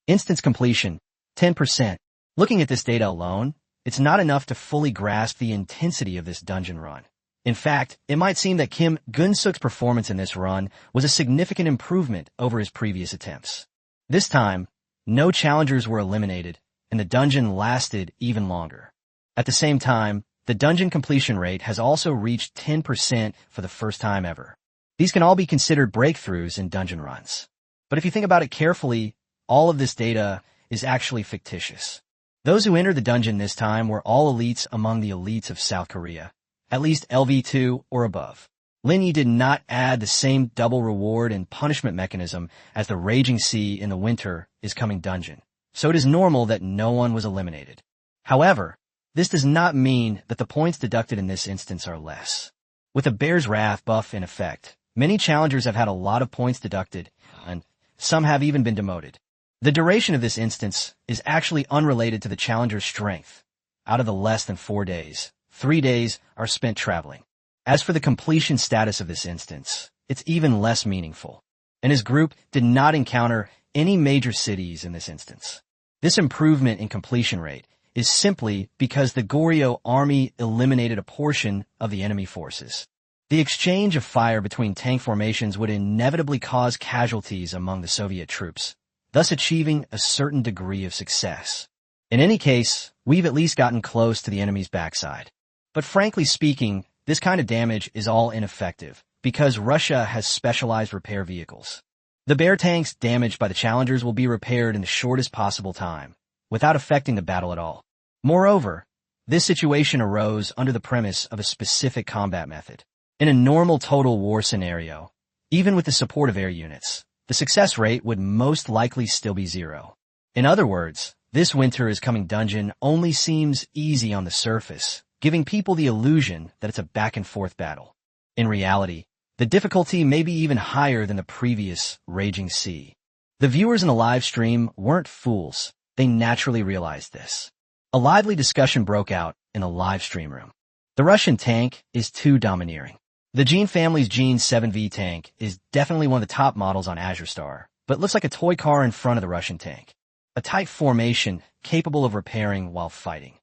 A: Instance completion, 10%. Looking at this data alone, it's not enough to fully grasp the intensity of this dungeon run. In fact, it might seem that Kim Gun-suk's performance in this run was a significant improvement over his previous attempts. This time, no challengers were eliminated, and the dungeon lasted even longer. At the same time, the dungeon completion rate has also reached 10% for the first time ever. These can all be considered breakthroughs in dungeon runs. But if you think about it carefully, all of this data is actually fictitious. Those who entered the dungeon this time were all elites among the elites of South Korea, at least LV2 or above. Lin Ye did not add the same double reward and punishment mechanism as the Raging Sea in the Winter is Coming dungeon, so it is normal that no one was eliminated. However, this does not mean that the points deducted in this instance are less. With the Bear's Wrath buff in effect, many challengers have had a lot of points deducted, and some have even been demoted. The duration of this instance is actually unrelated to the challenger's strength. Out of the less than 4 days, 3 days are spent traveling. As for the completion status of this instance, it's even less meaningful, and his group did not encounter any major cities in this instance. This improvement in completion rate is simply because the Goryeo army eliminated a portion of the enemy forces. The exchange of fire between tank formations would inevitably cause casualties among the Soviet troops, thus achieving a certain degree of success. In any case, we've at least gotten close to the enemy's backside. But frankly speaking, this kind of damage is all ineffective, because Russia has specialized repair vehicles. The Bear tanks damaged by the challengers will be repaired in the shortest possible time, without affecting the battle at all. Moreover, This situation arose under the premise of a specific combat method. In a normal total war scenario, even with the support of air units, the success rate would most likely still be 0. In other words, this winter is coming dungeon only seems easy on the surface, giving people the illusion that it's a back-and-forth battle. In reality, the difficulty may be even higher than the previous Raging Sea. The viewers in the live stream weren't fools. They naturally realized this. A lively discussion broke out in the live stream room. The Russian tank is too domineering. The Gene family's Gene 7V tank is definitely one of the top models on Azure Star, but looks like a toy car in front of the Russian tank. A tight formation capable of repairing while fighting.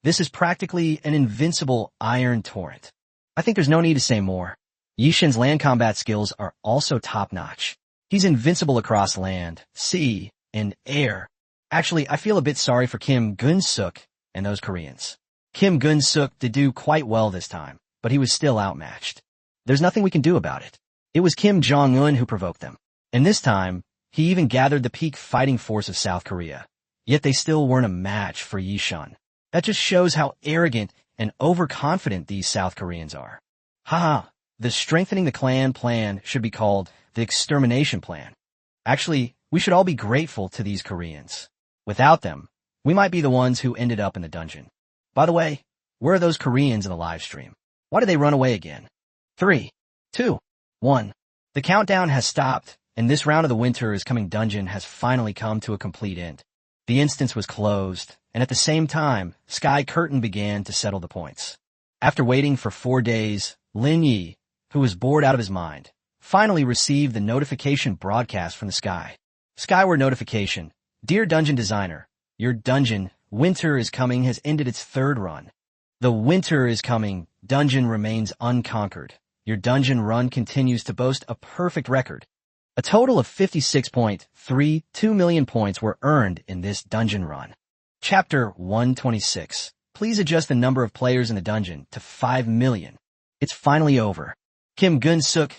A: This is practically an invincible iron torrent. I think there's no need to say more. Yishin's land combat skills are also top-notch. He's invincible across land, sea, and air. Actually, I feel a bit sorry for Kim Gun-suk and those Koreans. Kim Gun-suk did do quite well this time, but he was still outmatched. There's nothing we can do about it. It was Kim Jong-un who provoked them. And this time, he even gathered the peak fighting force of South Korea. Yet they still weren't a match for Yishin. That just shows how arrogant and overconfident these South Koreans are. Haha, the strengthening the clan plan should be called the extermination plan. Actually, we should all be grateful to these Koreans. Without them, we might be the ones who ended up in the dungeon. By the way, where are those Koreans in the live stream? Why did they run away again? 3, 2, 1. The countdown has stopped, and this round of the winter is coming dungeon has finally come to a complete end. The instance was closed, and at the same time, Sky Curtain began to settle the points. After waiting for 4 days, Lin Ye, who was bored out of his mind, finally received the notification broadcast from the sky. Skyward notification. Dear Dungeon Designer, your dungeon, Winter is Coming, has ended its 3rd run. The Winter is Coming dungeon remains unconquered. Your dungeon run continues to boast a perfect record. A total of 56.32 million points were earned in this dungeon run. Chapter 126. Please adjust the number of players in the dungeon to 5 million. It's finally over. Kim Gun-suk,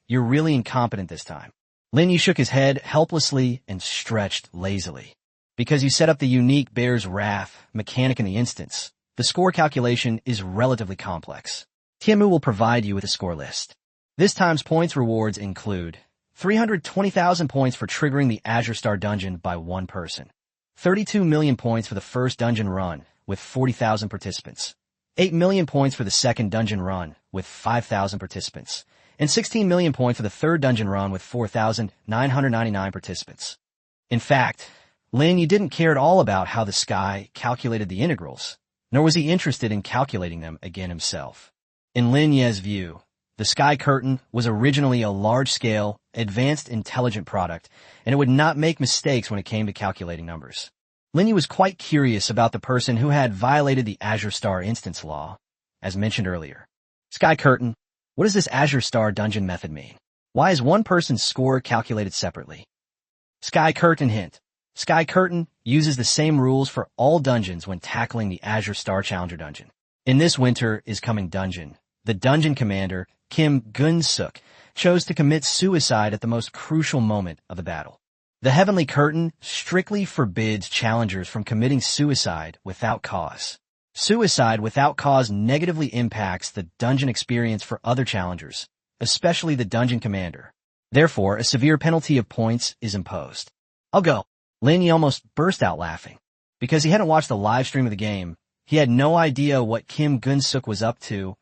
A: you're really incompetent this time. Lin Ye shook his head helplessly and stretched lazily. Because you set up the unique Bear's Wrath mechanic in the instance, the score calculation is relatively complex. Tiemu will provide you with a score list. This time's points rewards include 320,000 points for triggering the Azure Star dungeon by 1 person, 32 million points for the first dungeon run with 40,000 participants, 8 million points for the second dungeon run with 5,000 participants, and 16 million points for the third dungeon run with 4,999 participants. In fact, Lin Ye didn't care at all about how the Sky calculated the integrals, nor was he interested in calculating them again himself. In Lin Ye's view, the Sky Curtain was originally a large-scale, advanced intelligent product, and it would not make mistakes when it came to calculating numbers. Lin Ye was quite curious about the person who had violated the Azure Star instance law, as mentioned earlier. Sky Curtain, what does this Azure Star dungeon method mean? Why is one person's score calculated separately? Sky Curtain hint. Sky Curtain uses the same rules for all dungeons when tackling the Azure Star Challenger dungeon. In this Winter is Coming dungeon, the dungeon commander, Kim Gun-suk, chose to commit suicide at the most crucial moment of the battle. The Heavenly Curtain strictly forbids challengers from committing suicide without cause. Suicide without cause negatively impacts the dungeon experience for other challengers, especially the dungeon commander. Therefore, a severe penalty of points is imposed. I'll go. Lin Ye almost burst out laughing. Because he hadn't watched the live stream of the game, he had no idea what Kim Gun-suk was up to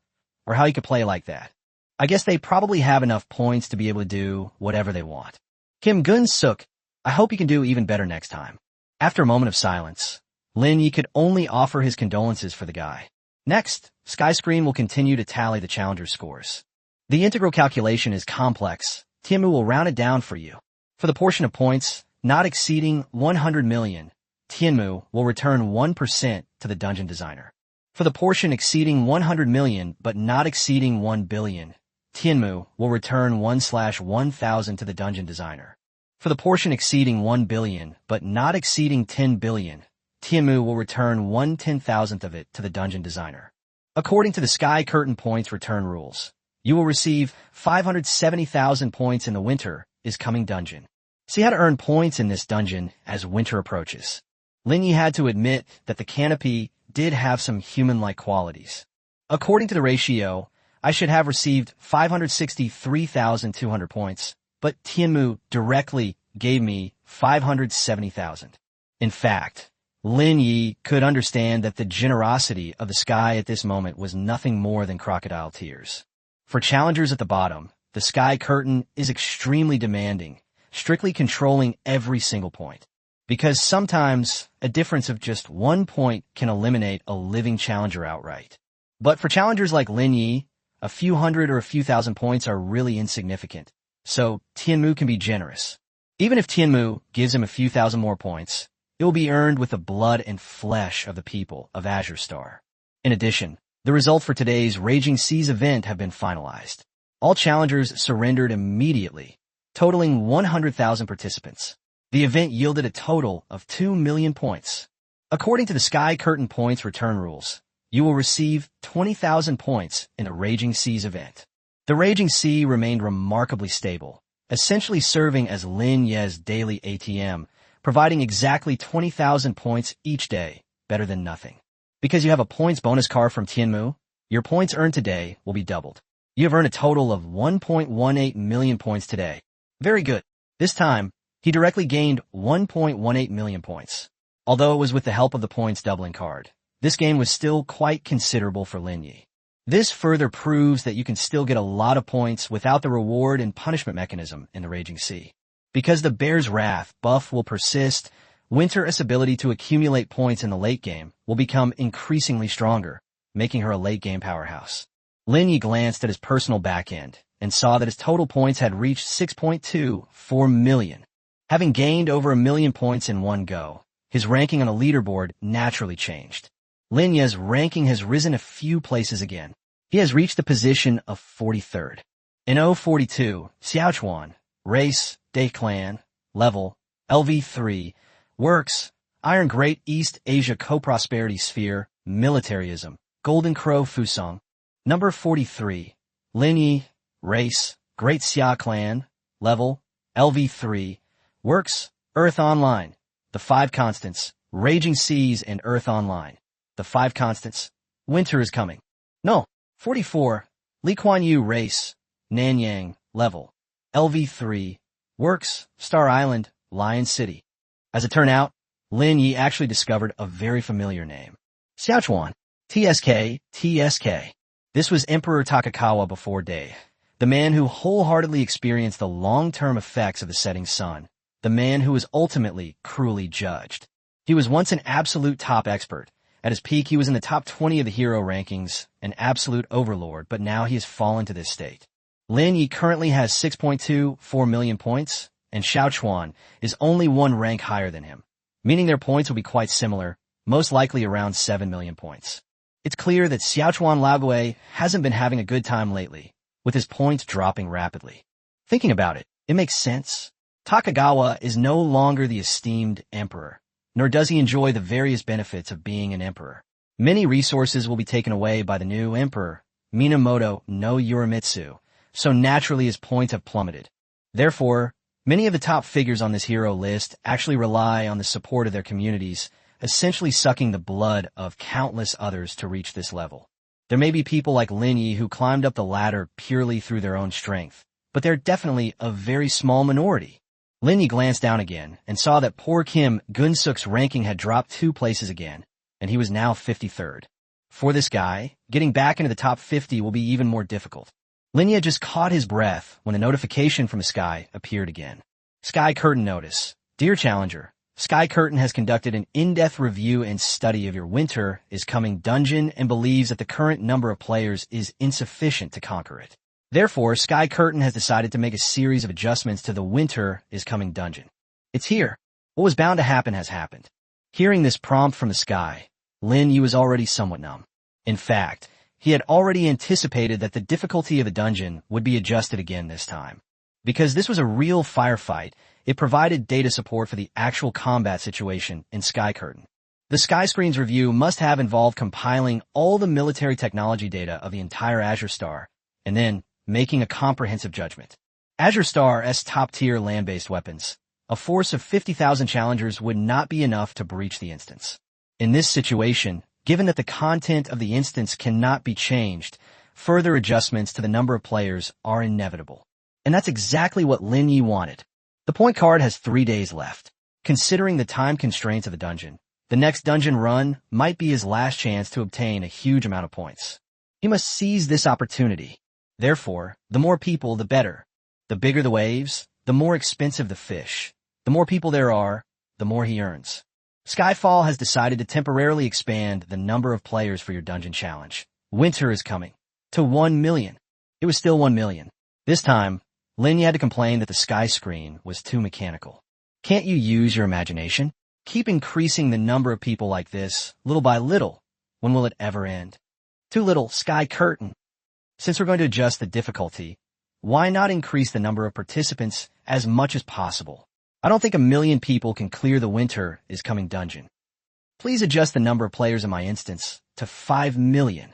A: or how he could play like that. I guess they probably have enough points to be able to do whatever they want. Kim Gun-suk, I hope you can do even better next time. After a moment of silence, Lin Ye could only offer his condolences for the guy. Next, Sky Screen will continue to tally the challenger's scores. The integral calculation is complex. Tiemu will round it down for you. For the portion of points not exceeding 100 million, Tiemu will return 1% to the dungeon designer. For the portion exceeding 100 million but not exceeding 1 billion, Tiemu will return 1/1000 to the dungeon designer. For the portion exceeding 1 billion but not exceeding 10 billion, Tiemu will return 1/10,000th of it to the dungeon designer. According to the Sky Curtain points return rules, you will receive 570,000 points in the Winter is Coming dungeon. See how to earn points in this dungeon as winter approaches. Lin Ye had to admit that the canopy did have some human-like qualities. According to the ratio, I should have received 563,200 points, but Tianmu directly gave me 570,000. In fact, Lin Ye could understand that the generosity of the sky at this moment was nothing more than crocodile tears. For challengers at the bottom, the sky curtain is extremely demanding, strictly controlling every single point. Because sometimes a difference of just 1 point can eliminate a living challenger outright. But for challengers like Lin Ye, a few hundred or a few thousand points are really insignificant, so Tianmu can be generous. Even if Tianmu gives him a few thousand more points, it will be earned with the blood and flesh of the people of Azure Star. In addition, the results for today's Raging Seas event have been finalized. All challengers surrendered immediately, totaling 100,000 participants. The event yielded a total of 2 million points. According to the Sky Curtain points return rules, you will receive 20,000 points in the Raging Seas event. The Raging Sea remained remarkably stable, essentially serving as Lin Ye's daily ATM, providing exactly 20,000 points each day, better than nothing. Because you have a points bonus card from Tianmu, your points earned today will be doubled. You have earned a total of 1.18 million points today. Very good. This time, he directly gained 1.18 million points. Although it was with the help of the points doubling card, this gain was still quite considerable for Lin Ye. This further proves that you can still get a lot of points without the reward and punishment mechanism in the Raging Sea. Because the Bear's Wrath buff will persist, Winter's ability to accumulate points in the late game will become increasingly stronger, making her a late-game powerhouse. Lin Ye glanced at his personal back-end and saw that his total points had reached 6.24 million. Having gained over 1 million points in one go, his ranking on the leaderboard naturally changed. Lin Ye's ranking has risen a few places again. He has reached the position of 43rd. In 042, Xiaochuan, race, day clan, level, LV3, works, Iron Great East Asia Co-Prosperity Sphere, militarism, Golden Crow Fusong. Number 43, Lin Ye, race, Great Xia clan, level, LV3, works, Earth Online, the 5 constants, Raging Seas and Earth Online. The 5 constants, winter is coming. No, 44, Li Kuan Yu race, Nanyang, level, LV3, works, Star Island, Lion City. As it turned out, Lin Ye actually discovered a very familiar name. Xiaochuan, TSK. This was Emperor Takakawa before day, the man who wholeheartedly experienced the long-term effects of the setting sun, the man who was ultimately cruelly judged. He was once an absolute top expert. At his peak, he was in the top 20 of the hero rankings, an absolute overlord, but now he has fallen to this state. Lin Ye currently has 6.24 million points, and Xiaochuan is only 1 rank higher than him, meaning their points will be quite similar, most likely around 7 million points. It's clear that Xiaochuan Laogui hasn't been having a good time lately, with his points dropping rapidly. Thinking about it, it makes sense. Takagawa is no longer the esteemed emperor, nor does he enjoy the various benefits of being an emperor. Many resources will be taken away by the new emperor, Minamoto no Yorimitsu, so naturally his points have plummeted. Therefore, many of the top figures on this hero list actually rely on the support of their communities, essentially sucking the blood of countless others to reach this level. There may be people like Lin Ye who climbed up the ladder purely through their own strength, but they're definitely a very small minority. Lin Ye glanced down again and saw that poor Kim Gunsuk's ranking had dropped 2 places again, and he was now 53rd. For this guy, getting back into the top 50 will be even more difficult. Lin Ye just caught his breath when a notification from the sky appeared again. Sky Curtain notice. Dear Challenger, Sky Curtain has conducted an in-depth review and study of your Winter is Coming dungeon and believes that the current number of players is insufficient to conquer it. Therefore, Sky Curtain has decided to make a series of adjustments to the Winter is Coming dungeon. It's here. What was bound to happen has happened. Hearing this prompt from the sky, Lin Ye was already somewhat numb. In fact, he had already anticipated that the difficulty of the dungeon would be adjusted again this time. Because this was a real firefight, it provided data support for the actual combat situation in Sky Curtain. The Sky Screen's review must have involved compiling all the military technology data of the entire Azure Star, and then making a comprehensive judgment. Azure Star's top-tier land-based weapons. A force of 50,000 challengers would not be enough to breach the instance. In this situation, Given that the content of the instance cannot be changed, further adjustments to the number of players are inevitable. And that's exactly what Lin Ye wanted. The point card has 3 days left. Considering the time constraints of the dungeon, the next dungeon run might be his last chance to obtain a huge amount of points. He must seize this opportunity. Therefore, the more people, the better. The bigger the waves, the more expensive the fish. The more people there are, the more he earns. Skyfall has decided to temporarily expand the number of players for your dungeon challenge. Winter is coming. To 1 million. It was still 1 million. This time, Lin Ye had to complain that the sky screen was too mechanical. Can't you use your imagination? Keep increasing the number of people like this, little by little. When will it ever end? Too little, sky curtain. Since we're going to adjust the difficulty, why not increase the number of participants as much as possible? I don't think 1 million people can clear the winter is coming dungeon. Please adjust the number of players in my instance to 5 million.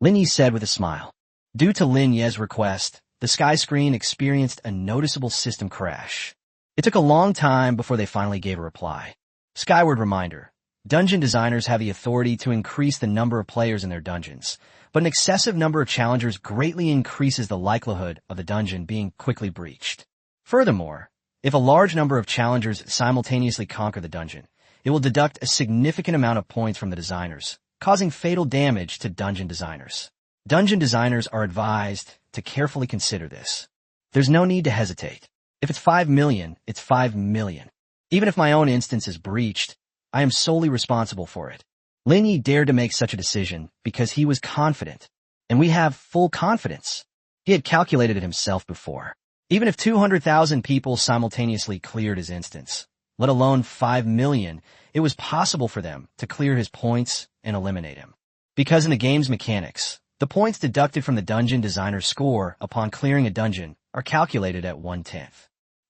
A: Lin Ye said with a smile. Due to Lin Ye's request, the sky screen experienced a noticeable system crash. It took a long time before they finally gave a reply. Skyward reminder. Dungeon designers have the authority to increase the number of players in their dungeons, but an excessive number of challengers greatly increases the likelihood of the dungeon being quickly breached. Furthermore, if a large number of challengers simultaneously conquer the dungeon, it will deduct a significant amount of points from the designers, causing fatal damage to dungeon designers. Dungeon designers are advised to carefully consider this. There's no need to hesitate. If it's 5 million, it's 5 million. Even if my own instance is breached, I am solely responsible for it. Lin Ye dared to make such a decision because he was confident, and we have full confidence. He had calculated it himself before. Even if 200,000 people simultaneously cleared his instance, let alone 5 million, it was possible for them to clear his points and eliminate him. Because in the game's mechanics, the points deducted from the dungeon designer's score upon clearing a dungeon are calculated at 1/10.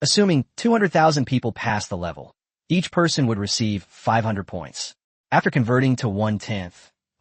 A: Assuming 200,000 people pass the level, each person would receive 500 points. After converting to 1/10,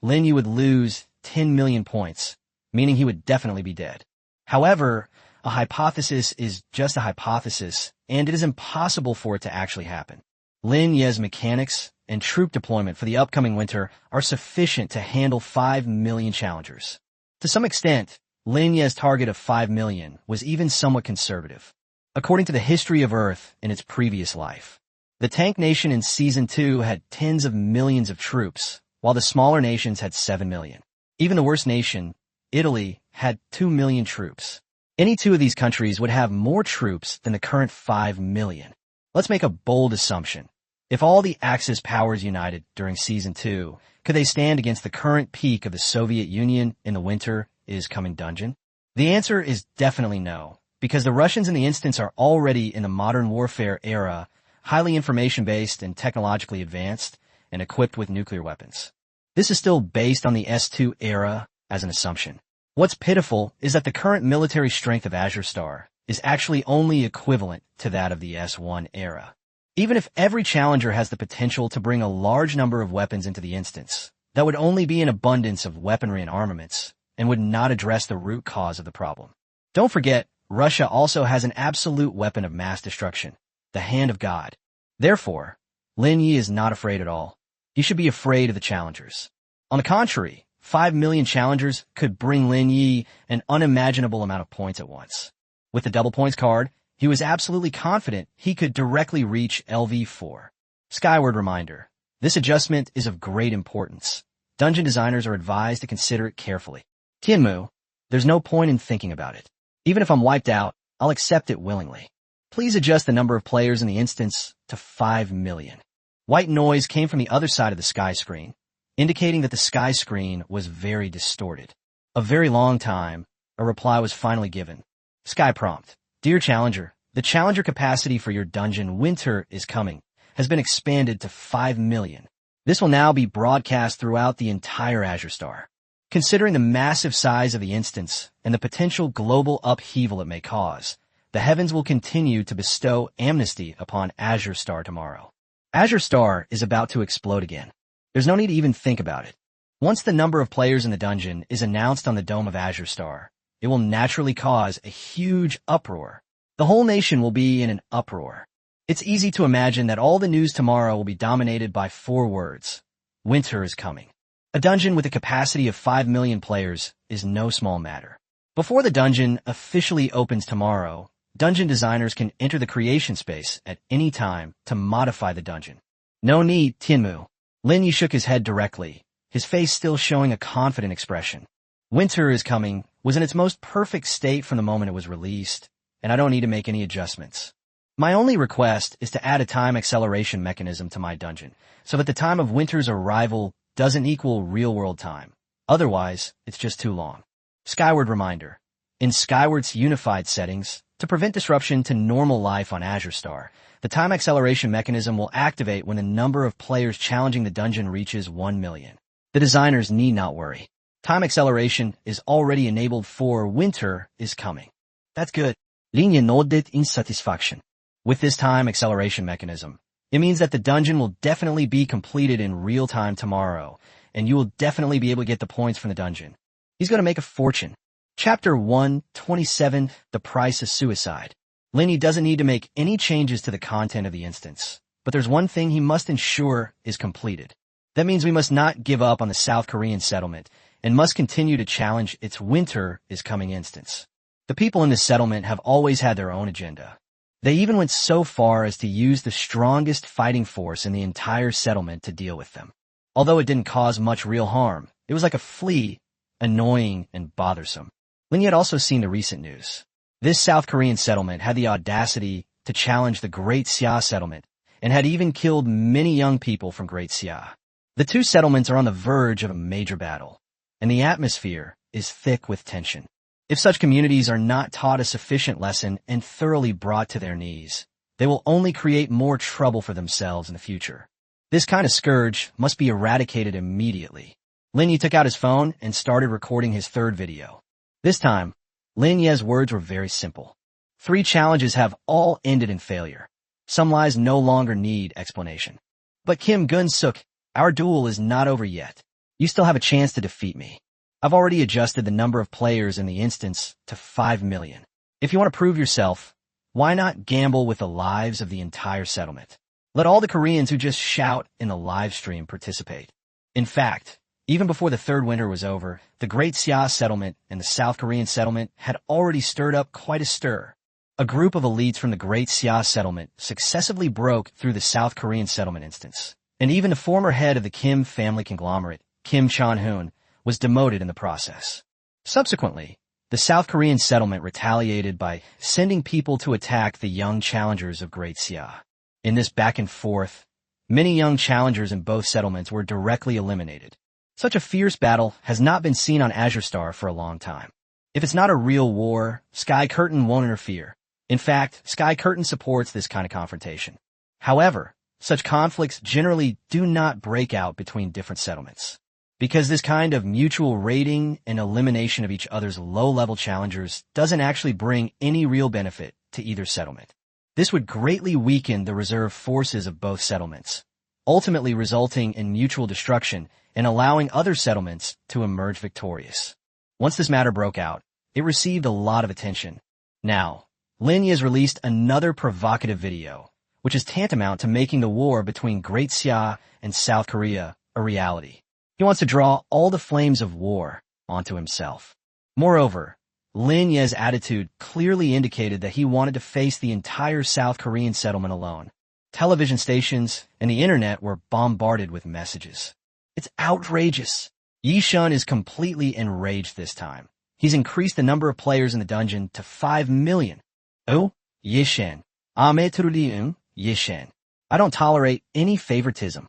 A: Lin Ye would lose 10 million points, meaning he would definitely be dead. However, a hypothesis is just a hypothesis, and it is impossible for it to actually happen. Lin Ye's mechanics and troop deployment for the upcoming winter are sufficient to handle 5 million challengers. To some extent, Lin Ye's target of 5 million was even somewhat conservative. According to the history of Earth in its previous life, the tank nation in Season 2 had tens of millions of troops, while the smaller nations had 7 million. Even the worst nation, Italy, had 2 million troops. Any two of these countries would have more troops than the current 5 million. Let's make a bold assumption. If all the Axis powers united during Season 2, could they stand against the current peak of the Soviet Union in the winter is coming dungeon? The answer is definitely no, because the Russians in the instance are already in the modern warfare era, highly information-based and technologically advanced, and equipped with nuclear weapons. This is still based on the S2 era as an assumption. What's pitiful is that the current military strength of Azure Star is actually only equivalent to that of the S1 era. Even if every challenger has the potential to bring a large number of weapons into the instance, that would only be an abundance of weaponry and armaments, and would not address the root cause of the problem. Don't forget, Russia also has an absolute weapon of mass destruction, the Hand of God. Therefore, Lin Ye is not afraid at all. He should be afraid of the challengers. On the contrary, 5 million challengers could bring Lin Ye an unimaginable amount of points at once. With the double points card, he was absolutely confident he could directly reach LV4. Skyward reminder. This adjustment is of great importance. Dungeon designers are advised to consider it carefully. Tianmu, there's no point in thinking about it. Even if I'm wiped out, I'll accept it willingly. Please adjust the number of players in the instance to 5 million. White noise came from the other side of the sky screen, indicating that the sky screen was very distorted. A very long time, a reply was finally given. Sky prompt. Dear Challenger, the Challenger capacity for your dungeon Winter is Coming has been expanded to 5 million. This will now be broadcast throughout the entire Azure Star. Considering the massive size of the instance and the potential global upheaval it may cause, the heavens will continue to bestow amnesty upon Azure Star tomorrow. Azure Star is about to explode again. There's no need to even think about it. Once the number of players in the dungeon is announced on the dome of Azure Star, it will naturally cause a huge uproar. The whole nation will be in an uproar. It's easy to imagine that all the news tomorrow will be dominated by 4 words. Winter is coming. A dungeon with a capacity of 5 million players is no small matter. Before the dungeon officially opens tomorrow, dungeon designers can enter the creation space at any time to modify the dungeon. No need, Tianmu. Lin Ye shook his head directly, his face still showing a confident expression. Winter is coming was in its most perfect state from the moment it was released, and I don't need to make any adjustments. My only request is to add a time acceleration mechanism to my dungeon, so that the time of winter's arrival doesn't equal real-world time. Otherwise, it's just too long. Skyward reminder. In Skyward's unified settings, to prevent disruption to normal life on Azure Star, the time acceleration mechanism will activate when the number of players challenging the dungeon reaches 1 million. The designers need not worry. Time acceleration is already enabled for winter is coming. That's good. Lin Ye nodded in satisfaction. With this time acceleration mechanism, it means that the dungeon will definitely be completed in real time tomorrow, and you will definitely be able to get the points from the dungeon. He's going to make a fortune. Chapter 127, The Price of Suicide. Lin Ye doesn't need to make any changes to the content of the instance, but there's one thing he must ensure is completed. That means we must not give up on the South Korean settlement and must continue to challenge its winter is coming instance. The people in this settlement have always had their own agenda. They even went so far as to use the strongest fighting force in the entire settlement to deal with them. Although it didn't cause much real harm, it was like a flea, annoying and bothersome. Lin Ye had also seen the recent news. This South Korean settlement had the audacity to challenge the Great Xia settlement and had even killed many young people from Great Xia. The two settlements are on the verge of a major battle, and the atmosphere is thick with tension. If such communities are not taught a sufficient lesson and thoroughly brought to their knees, they will only create more trouble for themselves in the future. This kind of scourge must be eradicated immediately. Lin Ye took out his phone and started recording his third video. This time, Lin Ye's words were very simple. 3 challenges have all ended in failure. Some lies no longer need explanation. But Kim Gun-suk, our duel is not over yet. You still have a chance to defeat me. I've already adjusted the number of players in the instance to 5 million. If you want to prove yourself, why not gamble with the lives of the entire settlement? Let all the Koreans who just shout in the live stream participate. In fact, even before the third winter was over, the Great Xia settlement and the South Korean settlement had already stirred up quite a stir. A group of elites from the Great Xia settlement successively broke through the South Korean settlement instance, and even the former head of the Kim family conglomerate, Kim Chan-hoon, was demoted in the process. Subsequently, the South Korean settlement retaliated by sending people to attack the young challengers of Great Xia. In this back and forth, many young challengers in both settlements were directly eliminated. Such a fierce battle has not been seen on Azure Star for a long time. If it's not a real war, Sky Curtain won't interfere. In fact, Sky Curtain supports this kind of confrontation. However, such conflicts generally do not break out between different settlements, because this kind of mutual raiding and elimination of each other's low-level challengers doesn't actually bring any real benefit to either settlement. This would greatly weaken the reserve forces of both settlements, ultimately resulting in mutual destruction and allowing other settlements to emerge victorious. Once this matter broke out, it received a lot of attention. Now, Lin Ye has released another provocative video, which is tantamount to making the war between Great Xia and South Korea a reality. He wants to draw all the flames of war onto himself. Moreover, Lin Ye's attitude clearly indicated that he wanted to face the entire South Korean settlement alone. Television stations and the internet were bombarded with messages. It's outrageous. Yi Shun is completely enraged this time. He's increased the number of players in the dungeon to 5 million. Oh, Yi Shun. Yi Shun. I don't tolerate any favoritism.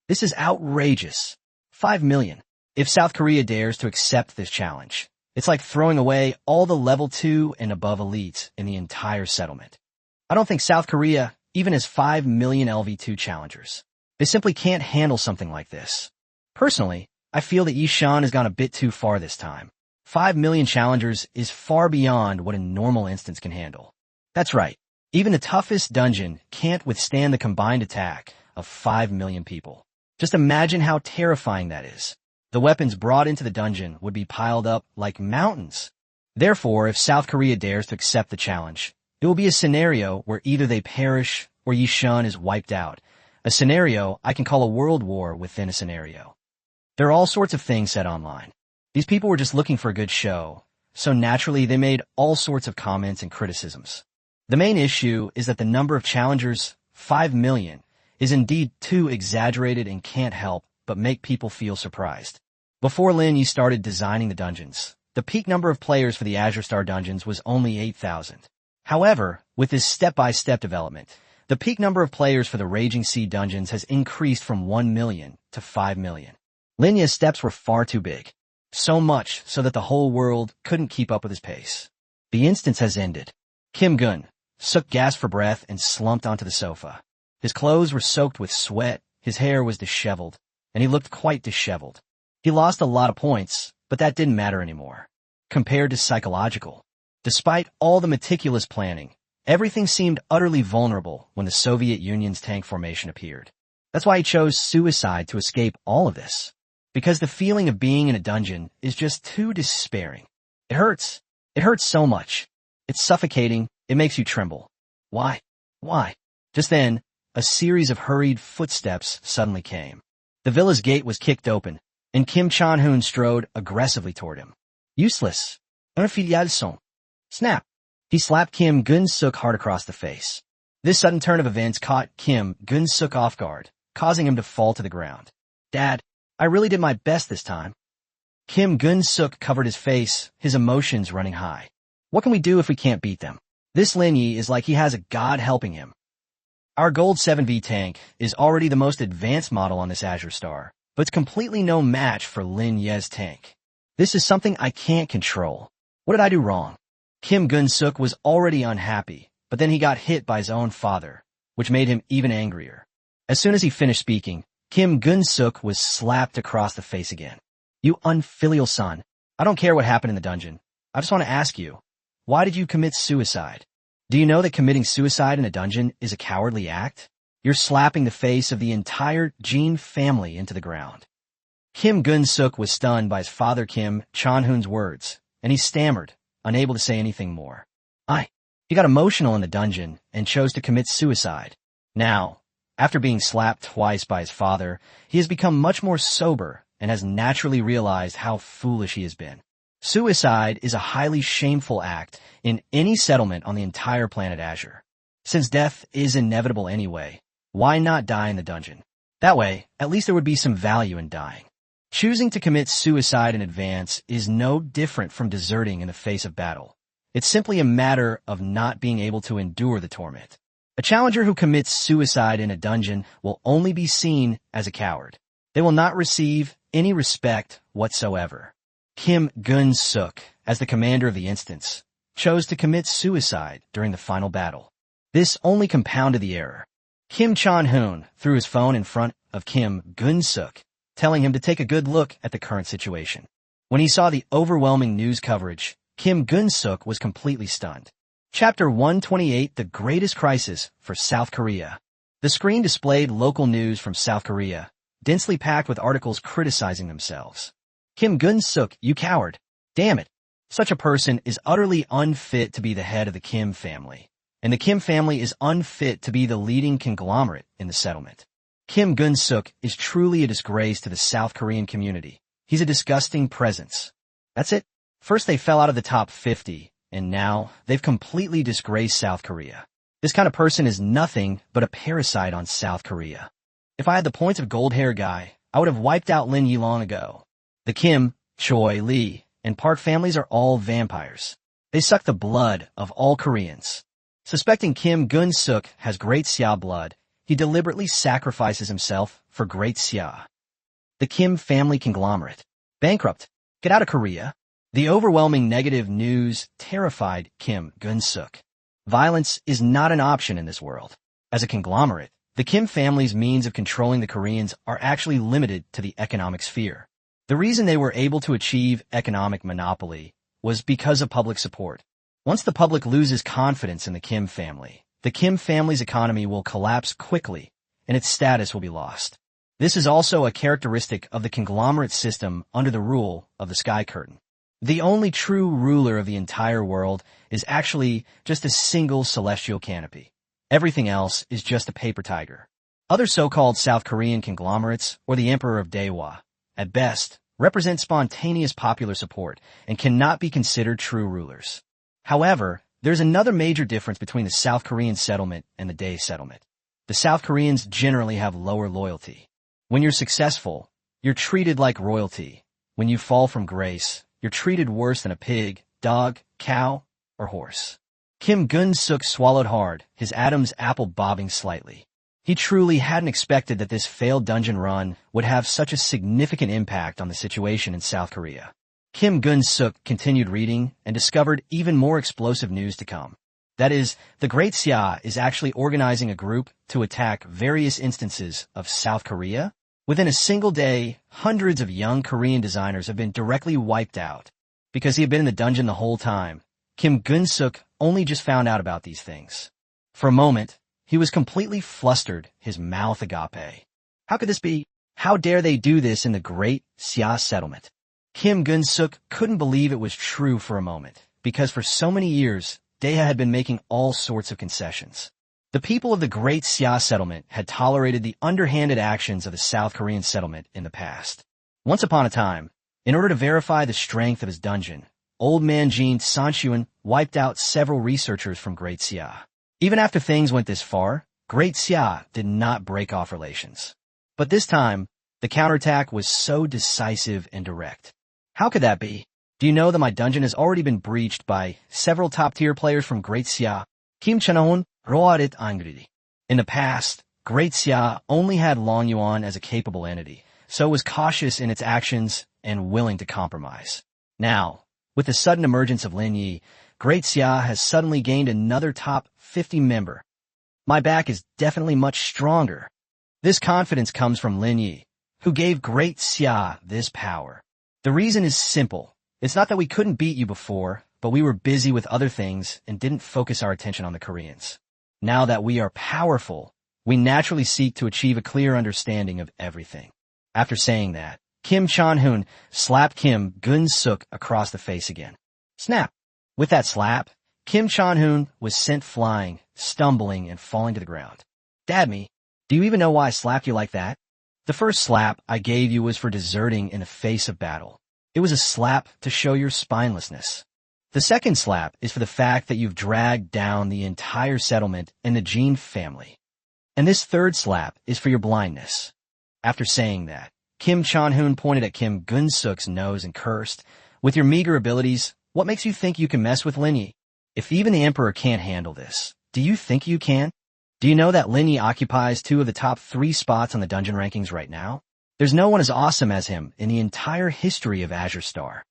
A: This is outrageous. 5 million. If South Korea dares to accept this challenge, it's like throwing away all the level 2 and above elites in the entire settlement. I don't think South Korea even has 5 million LV2 challengers. They simply can't handle something like this. Personally, I feel that Yi Shun has gone a bit too far this time. 5 million challengers is far beyond what a normal instance can handle. That's right. Even the toughest dungeon can't withstand the combined attack of 5 million people. Just imagine how terrifying that is. The weapons brought into the dungeon would be piled up like mountains. Therefore, if South Korea dares to accept the challenge, it will be a scenario where either they perish or Yi Shun is wiped out. A scenario I can call a world war within a scenario. There are all sorts of things said online. These people were just looking for a good show, so naturally they made all sorts of comments and criticisms. The main issue is that the number of challengers, 5 million, is indeed too exaggerated and can't help but make people feel surprised. Before Lin Ye started designing the dungeons, the peak number of players for the Azure Star dungeons was only 8,000. However, with this step-by-step development, the peak number of players for the Raging Sea dungeons has increased from 1 million to 5 million. Lin Ye's steps were far too big. So much so that the whole world couldn't keep up with his pace. The instance has ended. Kim Gun-suk gasped for breath and slumped onto the sofa. His clothes were soaked with sweat, his hair was disheveled, and he looked quite disheveled. He lost a lot of points, but that didn't matter anymore. Compared to psychological. Despite all the meticulous planning, everything seemed utterly vulnerable when the Soviet Union's tank formation appeared. That's why he chose suicide to escape all of this. Because the feeling of being in a dungeon is just too despairing. It hurts. It hurts so much. It's suffocating. It makes you tremble. Why? Why? Just then, a series of hurried footsteps suddenly came. The villa's gate was kicked open, and Kim Chan-hoon strode aggressively toward him. Useless. Infidèle son. Snap. He slapped Kim Gun-suk hard across the face. This sudden turn of events caught Kim Gun-suk off guard, causing him to fall to the ground. Dad, I really did my best this time. Kim Gun-suk covered his face, his emotions running high. What can we do if we can't beat them? This Lin Ye is like he has a god helping him. Our Gold 7V tank is already the most advanced model on this Azure Star, but it's completely no match for Lin Ye's tank. This is something I can't control. What did I do wrong? Kim Gun-suk was already unhappy, but then he got hit by his own father, which made him even angrier. As soon as he finished speaking, Kim Gun-suk was slapped across the face again. You unfilial son. I don't care what happened in the dungeon. I just want to ask you, why did you commit suicide? Do you know that committing suicide in a dungeon is a cowardly act? You're slapping the face of the entire Jin family into the ground. Kim Gun-suk was stunned by his father Kim Chan-hoon's words, and he stammered, unable to say anything more. He got emotional in the dungeon and chose to commit suicide. Now, after being slapped twice by his father, he has become much more sober and has naturally realized how foolish he has been. Suicide is a highly shameful act in any settlement on the entire planet Azure. Since death is inevitable anyway, why not die in the dungeon? That way, at least there would be some value in dying. Choosing to commit suicide in advance is no different from deserting in the face of battle. It's simply a matter of not being able to endure the torment. A challenger who commits suicide in a dungeon will only be seen as a coward. They will not receive any respect whatsoever. Kim Gun-suk, as the commander of the instance, chose to commit suicide during the final battle. This only compounded the error. Kim Chan-hoon threw his phone in front of Kim Gun-suk, telling him to take a good look at the current situation. When he saw the overwhelming news coverage, Kim Gun-suk was completely stunned. Chapter 128, The Greatest Crisis for South Korea. The screen displayed local news from South Korea, densely packed with articles criticizing themselves. Kim Gun-suk, you coward. Damn it. Such a person is utterly unfit to be the head of the Kim family. And the Kim family is unfit to be the leading conglomerate in the settlement. Kim Gun-suk is truly a disgrace to the South Korean community. He's a disgusting presence. That's it. First they fell out of the top 50, and now they've completely disgraced South Korea. This kind of person is nothing but a parasite on South Korea. If I had the points of gold hair guy, I would have wiped out Lin Ye long ago. The Kim, Choi, Lee, and Park families are all vampires. They suck the blood of all Koreans. Suspecting Kim Gun-suk has Great Xia blood, he deliberately sacrifices himself for Great Xia. The Kim family conglomerate. Bankrupt. Get out of Korea. The overwhelming negative news terrified Kim Gun-suk. Violence is not an option in this world. As a conglomerate, the Kim family's means of controlling the Koreans are actually limited to the economic sphere. The reason they were able to achieve economic monopoly was because of public support. Once the public loses confidence in the Kim family's economy will collapse quickly, and its status will be lost. This is also a characteristic of the conglomerate system under the rule of the Sky Curtain. The only true ruler of the entire world is actually just a single celestial canopy. Everything else is just a paper tiger. Other so-called South Korean conglomerates, or the Emperor of Daewha, at best, represent spontaneous popular support and cannot be considered true rulers. However, there's another major difference between the South Korean settlement and the Dae settlement. The South Koreans generally have lower loyalty. When you're successful, you're treated like royalty. When you fall from grace, you're treated worse than a pig, dog, cow, or horse. Kim Gun-suk swallowed hard, his Adam's apple bobbing slightly. He truly hadn't expected that this failed dungeon run would have such a significant impact on the situation in South Korea. Kim Gun-suk continued reading and discovered even more explosive news to come. That is, the Great Xia is actually organizing a group to attack various instances of South Korea. Within a single day, hundreds of young Korean designers have been directly wiped out. Because he had been in the dungeon the whole time, Kim Gun-suk only just found out about these things. For a moment, he was completely flustered, his mouth agape. How could this be? How dare they do this in the Great Xia settlement? Kim Gun-suk couldn't believe it was true for a moment, because for so many years, Dae had been making all sorts of concessions. The people of the Great Xia settlement had tolerated the underhanded actions of the South Korean settlement in the past. Once upon a time, in order to verify the strength of his dungeon, Old Man Jin Sanchuan wiped out several researchers from Great Xia. Even after things went this far, Great Xia did not break off relations. But this time, the counterattack was so decisive and direct. How could that be? Do you know that my dungeon has already been breached by several top-tier players from Great Xia? Kim Chanahon roared it angrily. In the past, Great Xia only had Long Yuan as a capable entity, so it was cautious in its actions and willing to compromise. Now, with the sudden emergence of Lin Ye, Great Xia has suddenly gained another top 50 member. My back is definitely much stronger. This confidence comes from Lin Ye, who gave Great Xia this power. The reason is simple. It's not that we couldn't beat you before, but we were busy with other things and didn't focus our attention on the Koreans. Now that we are powerful, we naturally seek to achieve a clear understanding of everything. After saying that, Kim Chan-hoon slapped Kim Gun-suk across the face again. Snap! With that slap, Kim Chan-hoon was sent flying, stumbling, and falling to the ground. Dadme, do you even know why I slapped you like that? The first slap I gave you was for deserting in the face of battle. It was a slap to show your spinelessness. The second slap is for the fact that you've dragged down the entire settlement and the Jin family. And this third slap is for your blindness. After saying that, Kim Chan-hoon pointed at Kim Gun-suk's nose and cursed, "With your meager abilities, what makes you think you can mess with Lin Ye? If even the Emperor can't handle this, do you think you can? Do you know that Lin Ye occupies 2 of the top 3 spots on the dungeon rankings right now? There's no one as awesome as him in the entire history of Azure Star."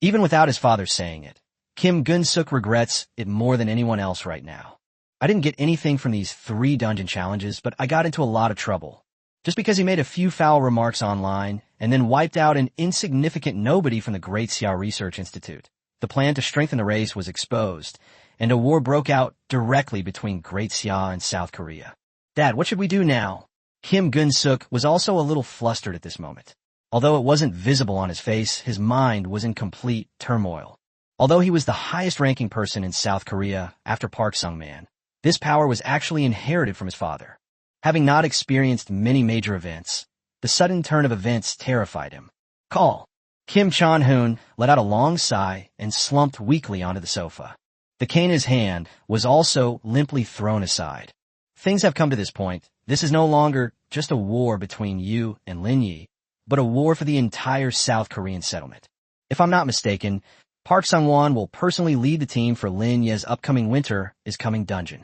A: Even without his father saying it, Kim Gun-suk regrets it more than anyone else right now. I didn't get anything from these 3 dungeon challenges, but I got into a lot of trouble. Just because he made a few foul remarks online and then wiped out an insignificant nobody from the Great Xia Research Institute. The plan to strengthen the race was exposed, and a war broke out directly between Great Xia and South Korea. Dad, what should we do now? Kim Gun-suk was also a little flustered at this moment. Although it wasn't visible on his face, his mind was in complete turmoil. Although he was the highest-ranking person in South Korea after Park Sung-man, this power was actually inherited from his father. Having not experienced many major events, the sudden turn of events terrified him. Call. Kim Chan-hoon let out a long sigh and slumped weakly onto the sofa. The cane in his hand was also limply thrown aside. Things have come to this point. This is no longer just a war between you and Lin Ye, but a war for the entire South Korean settlement. If I'm not mistaken, Park Sung-won will personally lead the team for Lin Ye's upcoming Winter is Coming dungeon.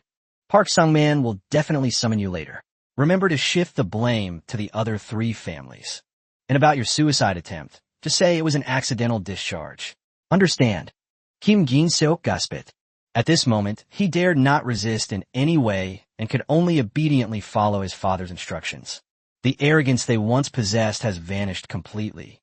A: Park Sung-man will definitely summon you later. Remember to shift the blame to the other 3 families. And about your suicide attempt, just say it was an accidental discharge. Understand? Kim Gin-seok gasped. At this moment, he dared not resist in any way and could only obediently follow his father's instructions. The arrogance they once possessed has vanished completely.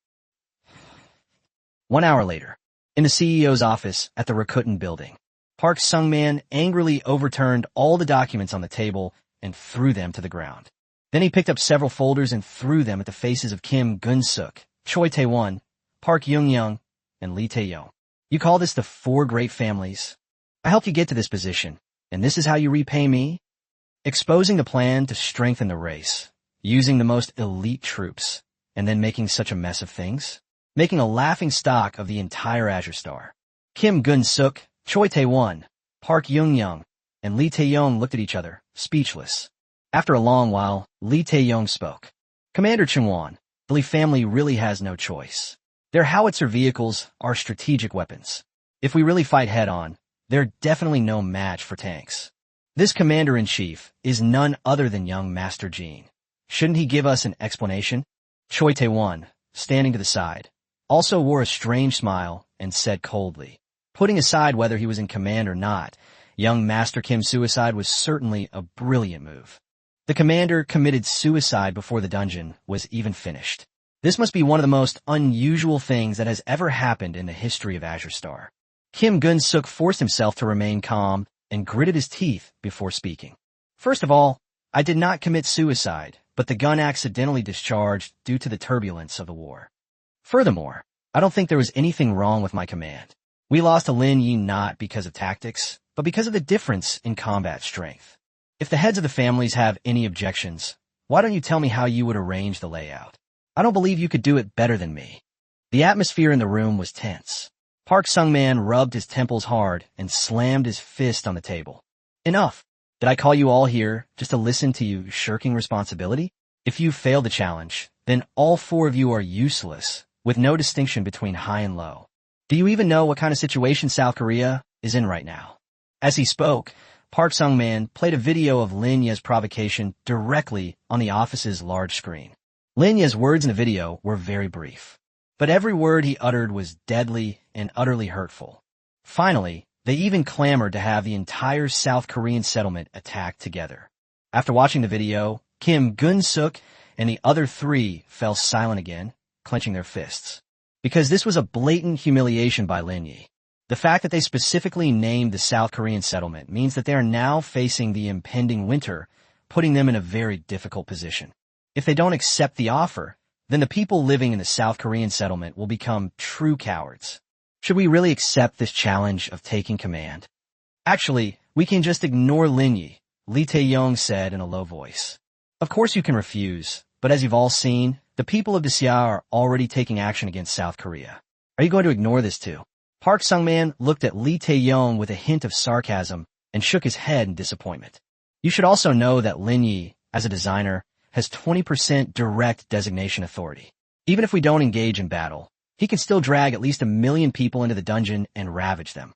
A: 1 hour later, in the CEO's office at the Rakuten building, Park Sung-man angrily overturned all the documents on the table and threw them to the ground. Then he picked up several folders and threw them at the faces of Kim Gun-suk, Choi Tae-won, Park Young-young, and Lee Tae-yong. You call this the 4 great families? I helped you get to this position, and this is how you repay me? Exposing the plan to strengthen the race, using the most elite troops, and then making such a mess of things? Making a laughing stock of the entire Azure Star. Kim Gun-suk, Choi Tae-won, Park Young-young, and Lee Tae-yong looked at each other, speechless. After a long while, Lee Tae-yong spoke. Commander Chungwon, the Lee family really has no choice. Their howitzer vehicles are strategic weapons. If we really fight head-on, they're definitely no match for tanks. This commander-in-chief is none other than young Master Jean. Shouldn't he give us an explanation? Choi Tae-won, standing to the side, also wore a strange smile and said coldly, putting aside whether he was in command or not, young Master Kim's suicide was certainly a brilliant move. The commander committed suicide before the dungeon was even finished. This must be one of the most unusual things that has ever happened in the history of Azure Star. Kim Gun-suk forced himself to remain calm and gritted his teeth before speaking. First of all, I did not commit suicide, but the gun accidentally discharged due to the turbulence of the war. Furthermore, I don't think there was anything wrong with my command. We lost to Lin Ye not because of tactics, but because of the difference in combat strength. If the heads of the families have any objections, why don't you tell me how you would arrange the layout? I don't believe you could do it better than me. The atmosphere in the room was tense. Park Sung-man rubbed his temples hard and slammed his fist on the table. Enough. Did I call you all here just to listen to you shirking responsibility? If you fail the challenge, then all four of you are useless, with no distinction between high and low. Do you even know what kind of situation South Korea is in right now? As he spoke, Park Sung-man played a video of Lin Ye's provocation directly on the office's large screen. Lin Ye's words in the video were very brief, but every word he uttered was deadly and utterly hurtful. Finally, they even clamored to have the entire South Korean settlement attacked together. After watching the video, Kim Gun-suk and the other three fell silent again, clenching their fists. Because this was a blatant humiliation by Lin Ye. The fact that they specifically named the South Korean settlement means that they are now facing the impending winter, putting them in a very difficult position. If they don't accept the offer, then the people living in the South Korean settlement will become true cowards. Should we really accept this challenge of taking command? Actually, we can just ignore Lin Ye, Lee Tae-yong said in a low voice. Of course you can refuse, but as you've all seen, the people of the Xia are already taking action against South Korea. Are you going to ignore this too? Park Sung-man looked at Lee Tae-yong with a hint of sarcasm and shook his head in disappointment. You should also know that Lin Ye, as a designer, has 20% direct designation authority. Even if we don't engage in battle, he can still drag at least 1 million people into the dungeon and ravage them.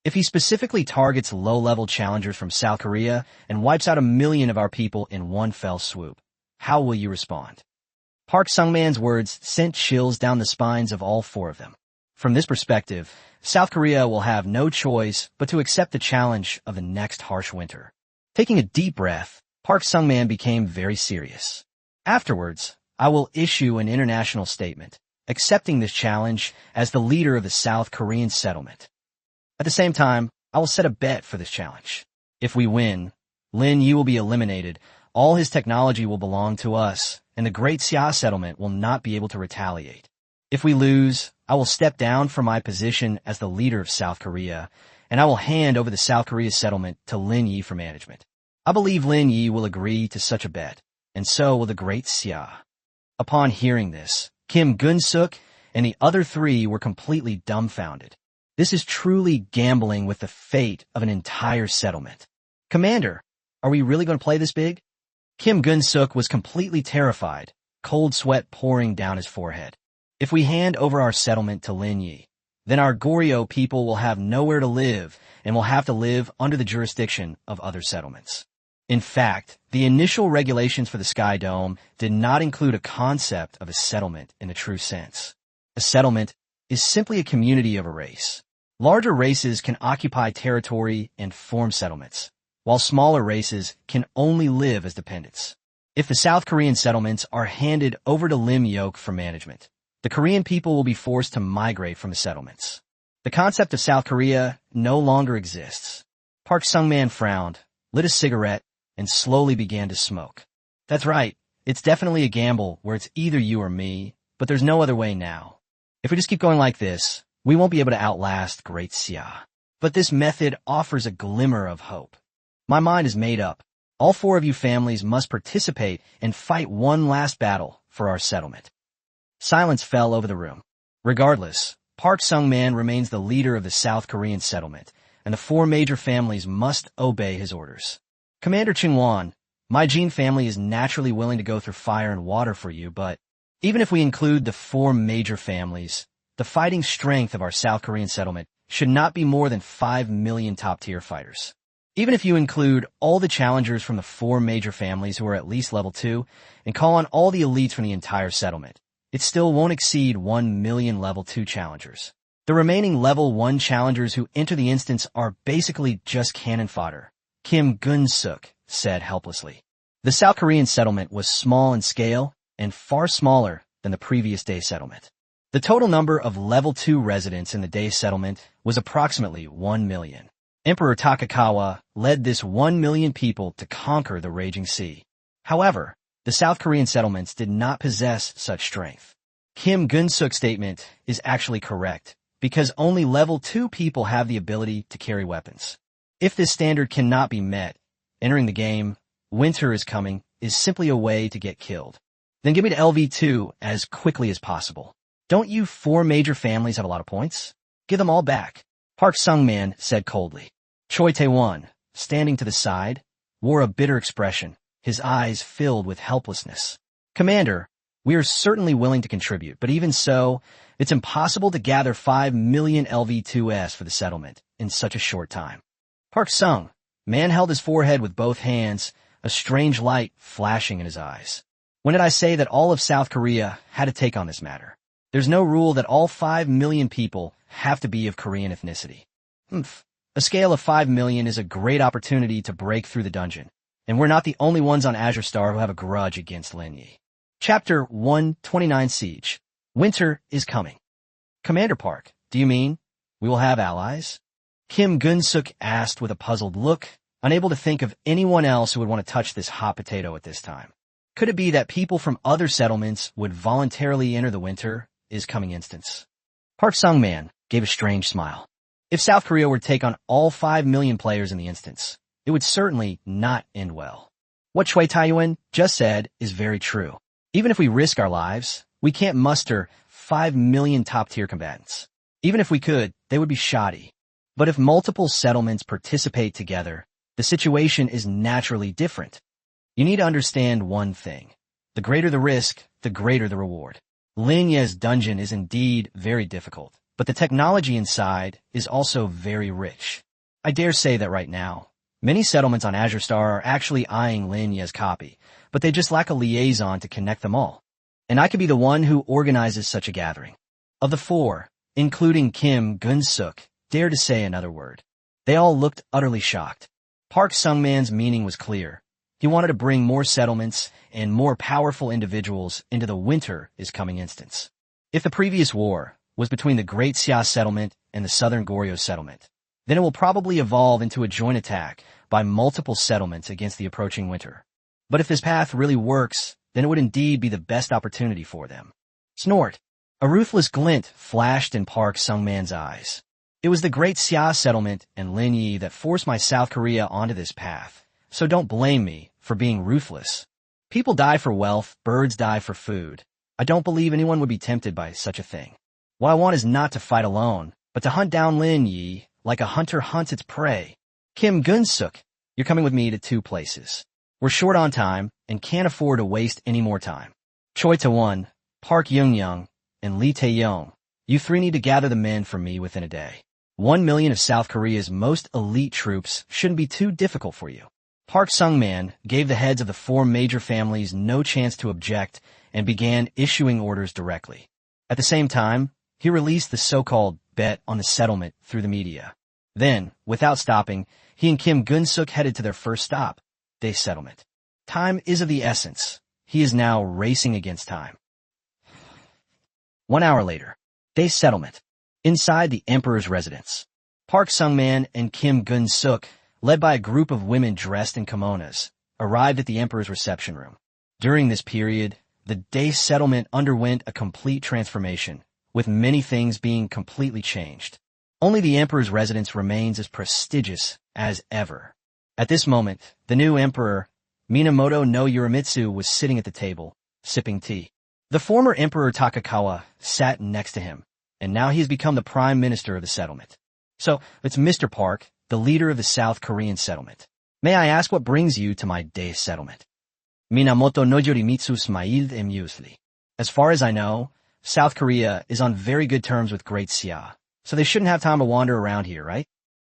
A: If he specifically targets low-level challengers from South Korea and wipes out 1 million of our people in one fell swoop, how will you respond? Park Sung-man's words sent chills down the spines of all four of them. From this perspective, South Korea will have no choice but to accept the challenge of the next harsh winter. Taking a deep breath, Park Sung-man became very serious. Afterwards, I will issue an international statement, accepting this challenge as the leader of the South Korean settlement. At the same time, I will set a bet for this challenge. If we win, Lin Ye will be eliminated, all his technology will belong to us, and the Great Xia settlement will not be able to retaliate. If we lose, I will step down from my position as the leader of South Korea, and I will hand over the South Korea settlement to Lin Ye for management. I believe Lin Ye will agree to such a bet, and so will the Great Xia. Upon hearing this, Kim Gun-suk and the other three were completely dumbfounded. This is truly gambling with the fate of an entire settlement. Commander, are we really going to play this big? Kim Gun-suk was completely terrified, cold sweat pouring down his forehead. If we hand over our settlement to Lin Ye, then our Goryeo people will have nowhere to live and will have to live under the jurisdiction of other settlements. In fact, the initial regulations for the Sky Dome did not include a concept of a settlement in the true sense. A settlement is simply a community of a race. Larger races can occupy territory and form settlements, while smaller races can only live as dependents. If the South Korean settlements are handed over to Lim Yok for management, the Korean people will be forced to migrate from the settlements. The concept of South Korea no longer exists. Park Sung-man frowned, lit a cigarette, and slowly began to smoke. That's right, it's definitely a gamble where it's either you or me, but there's no other way now. If we just keep going like this, we won't be able to outlast Great Xia. But this method offers a glimmer of hope. My mind is made up. All four of you families must participate and fight one last battle for our settlement. Silence fell over the room. Regardless, Park Sung-man remains the leader of the South Korean settlement, and the four major families must obey his orders. Commander Chingwon, my Jin family is naturally willing to go through fire and water for you, but even if we include the four major families, the fighting strength of our South Korean settlement should not be more than 5 million top-tier fighters. Even if you include all the challengers from the four major families who are at least level 2 and call on all the elites from the entire settlement, it still won't exceed 1 million level 2 challengers. The remaining level 1 challengers who enter the instance are basically just cannon fodder, Kim Gun-suk said helplessly. The South Korean settlement was small in scale and far smaller than the previous day settlement. The total number of level 2 residents in the day settlement was approximately 1 million. Emperor Takakawa led this 1 million people to conquer the raging sea. However, the South Korean settlements did not possess such strength. Kim Gun-suk's statement is actually correct, because only level 2 people have the ability to carry weapons. If this standard cannot be met, entering the game, winter is coming, is simply a way to get killed. Then give me to LV2 as quickly as possible. Don't you four major families have a lot of points? Give them all back. Park Sung-man said coldly. Choi Tae-won, standing to the side, wore a bitter expression, his eyes filled with helplessness. Commander, we are certainly willing to contribute, but even so, it's impossible to gather 5 million LV2s for the settlement in such a short time. Park Sung-man held his forehead with both hands, a strange light flashing in his eyes. When did I say that all of South Korea had to take on this matter? There's no rule that all 5 million people have to be of Korean ethnicity. A scale of 5 million is a great opportunity to break through the dungeon, and we're not the only ones on Azure Star who have a grudge against Lin Ye. Chapter 129 Siege. Winter is coming. Commander Park, do you mean we will have allies? Kim Gun-suk asked with a puzzled look, unable to think of anyone else who would want to touch this hot potato at this time. Could it be that people from other settlements would voluntarily enter the winter is coming instance? Park Sung-man gave a strange smile. If South Korea were to take on all 5 million players in the instance, it would certainly not end well. What Choi Tae-yuan just said is very true. Even if we risk our lives, we can't muster 5 million top-tier combatants. Even if we could, they would be shoddy. But if multiple settlements participate together, the situation is naturally different. You need to understand one thing. The greater the risk, the greater the reward. Lin Ye's dungeon is indeed very difficult, but the technology inside is also very rich. I dare say that right now, many settlements on Azure Star are actually eyeing Lin Ye's copy, but they just lack a liaison to connect them all. And I could be the one who organizes such a gathering. Of the four, including Kim Gun-suk, dare to say another word. They all looked utterly shocked. Park Sung-man's meaning was clear. He wanted to bring more settlements and more powerful individuals into the winter is coming instance. If the previous war was between the Great Xia settlement and the Southern Goryeo settlement, then it will probably evolve into a joint attack by multiple settlements against the approaching winter. But if this path really works, then it would indeed be the best opportunity for them. Snort. A ruthless glint flashed in Park Sung-man's eyes. It was the Great Xia settlement and Lin Ye that forced my South Korea onto this path. So don't blame me for being ruthless. People die for wealth, birds die for food. I don't believe anyone would be tempted by such a thing. What I want is not to fight alone, but to hunt down Lin Ye like a hunter hunts its prey. Kim Gun-suk, you're coming with me to 2 places. We're short on time and can't afford to waste any more time. Choi Tae-won, Park Young-young, and Lee Tae-yong, you 3 need to gather the men for me within a day. 1 million of South Korea's most elite troops shouldn't be too difficult for you. Park Sung-man gave the heads of the 4 major families no chance to object and began issuing orders directly. At the same time, he released the so-called bet on the settlement through the media. Then, without stopping, he and Kim Gun-suk headed to their first stop, Day settlement. Time is of the essence. He is now racing against time. 1 hour later, Day settlement. Inside the Emperor's residence, Park Sung-man and Kim Gun-suk, led by a group of women dressed in kimonos, arrived at the Emperor's reception room. During this period, the Day settlement underwent a complete transformation, with many things being completely changed. Only the Emperor's residence remains as prestigious as ever. At this moment, the new Emperor, Minamoto no Yorimitsu, was sitting at the table, sipping tea. The former Emperor Takakawa sat next to him, and now he has become the prime minister of the settlement. So, it's Mr. Park, the leader of the South Korean settlement. May I ask what brings you to my day settlement? Minamoto no Yorimitsu smiled amusedly. As far as I know, South Korea is on very good terms with Great Xia, so they shouldn't have time to wander around here, right?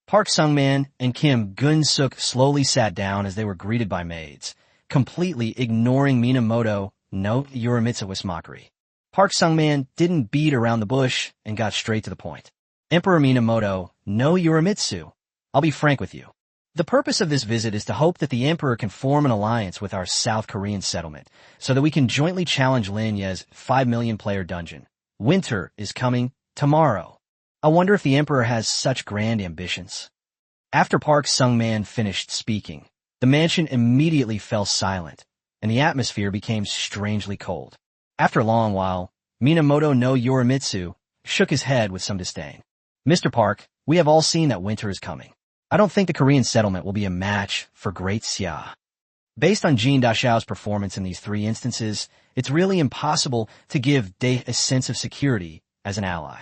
A: Park Sung-man and Kim Gun-suk slowly sat down as they were greeted by maids, completely ignoring Minamoto no Yorimitsu with mockery. Park Sung-man didn't beat around the bush and got straight to the point. Emperor Minamoto no Yorimitsu, I'll be frank with you. The purpose of this visit is to hope that the Emperor can form an alliance with our South Korean settlement so that we can jointly challenge Lin Ye's 5 million player dungeon. Winter is coming tomorrow. I wonder if the Emperor has such grand ambitions. After Park Sung-man finished speaking, the mansion immediately fell silent, and the atmosphere became strangely cold. After a long while, Minamoto no Yorimitsu shook his head with some disdain. Mr. Park, we have all seen that winter is coming. I don't think the Korean settlement will be a match for Great Xia. Based on Jin Dashao's performance in these three instances, it's really impossible to give Dae a sense of security as an ally.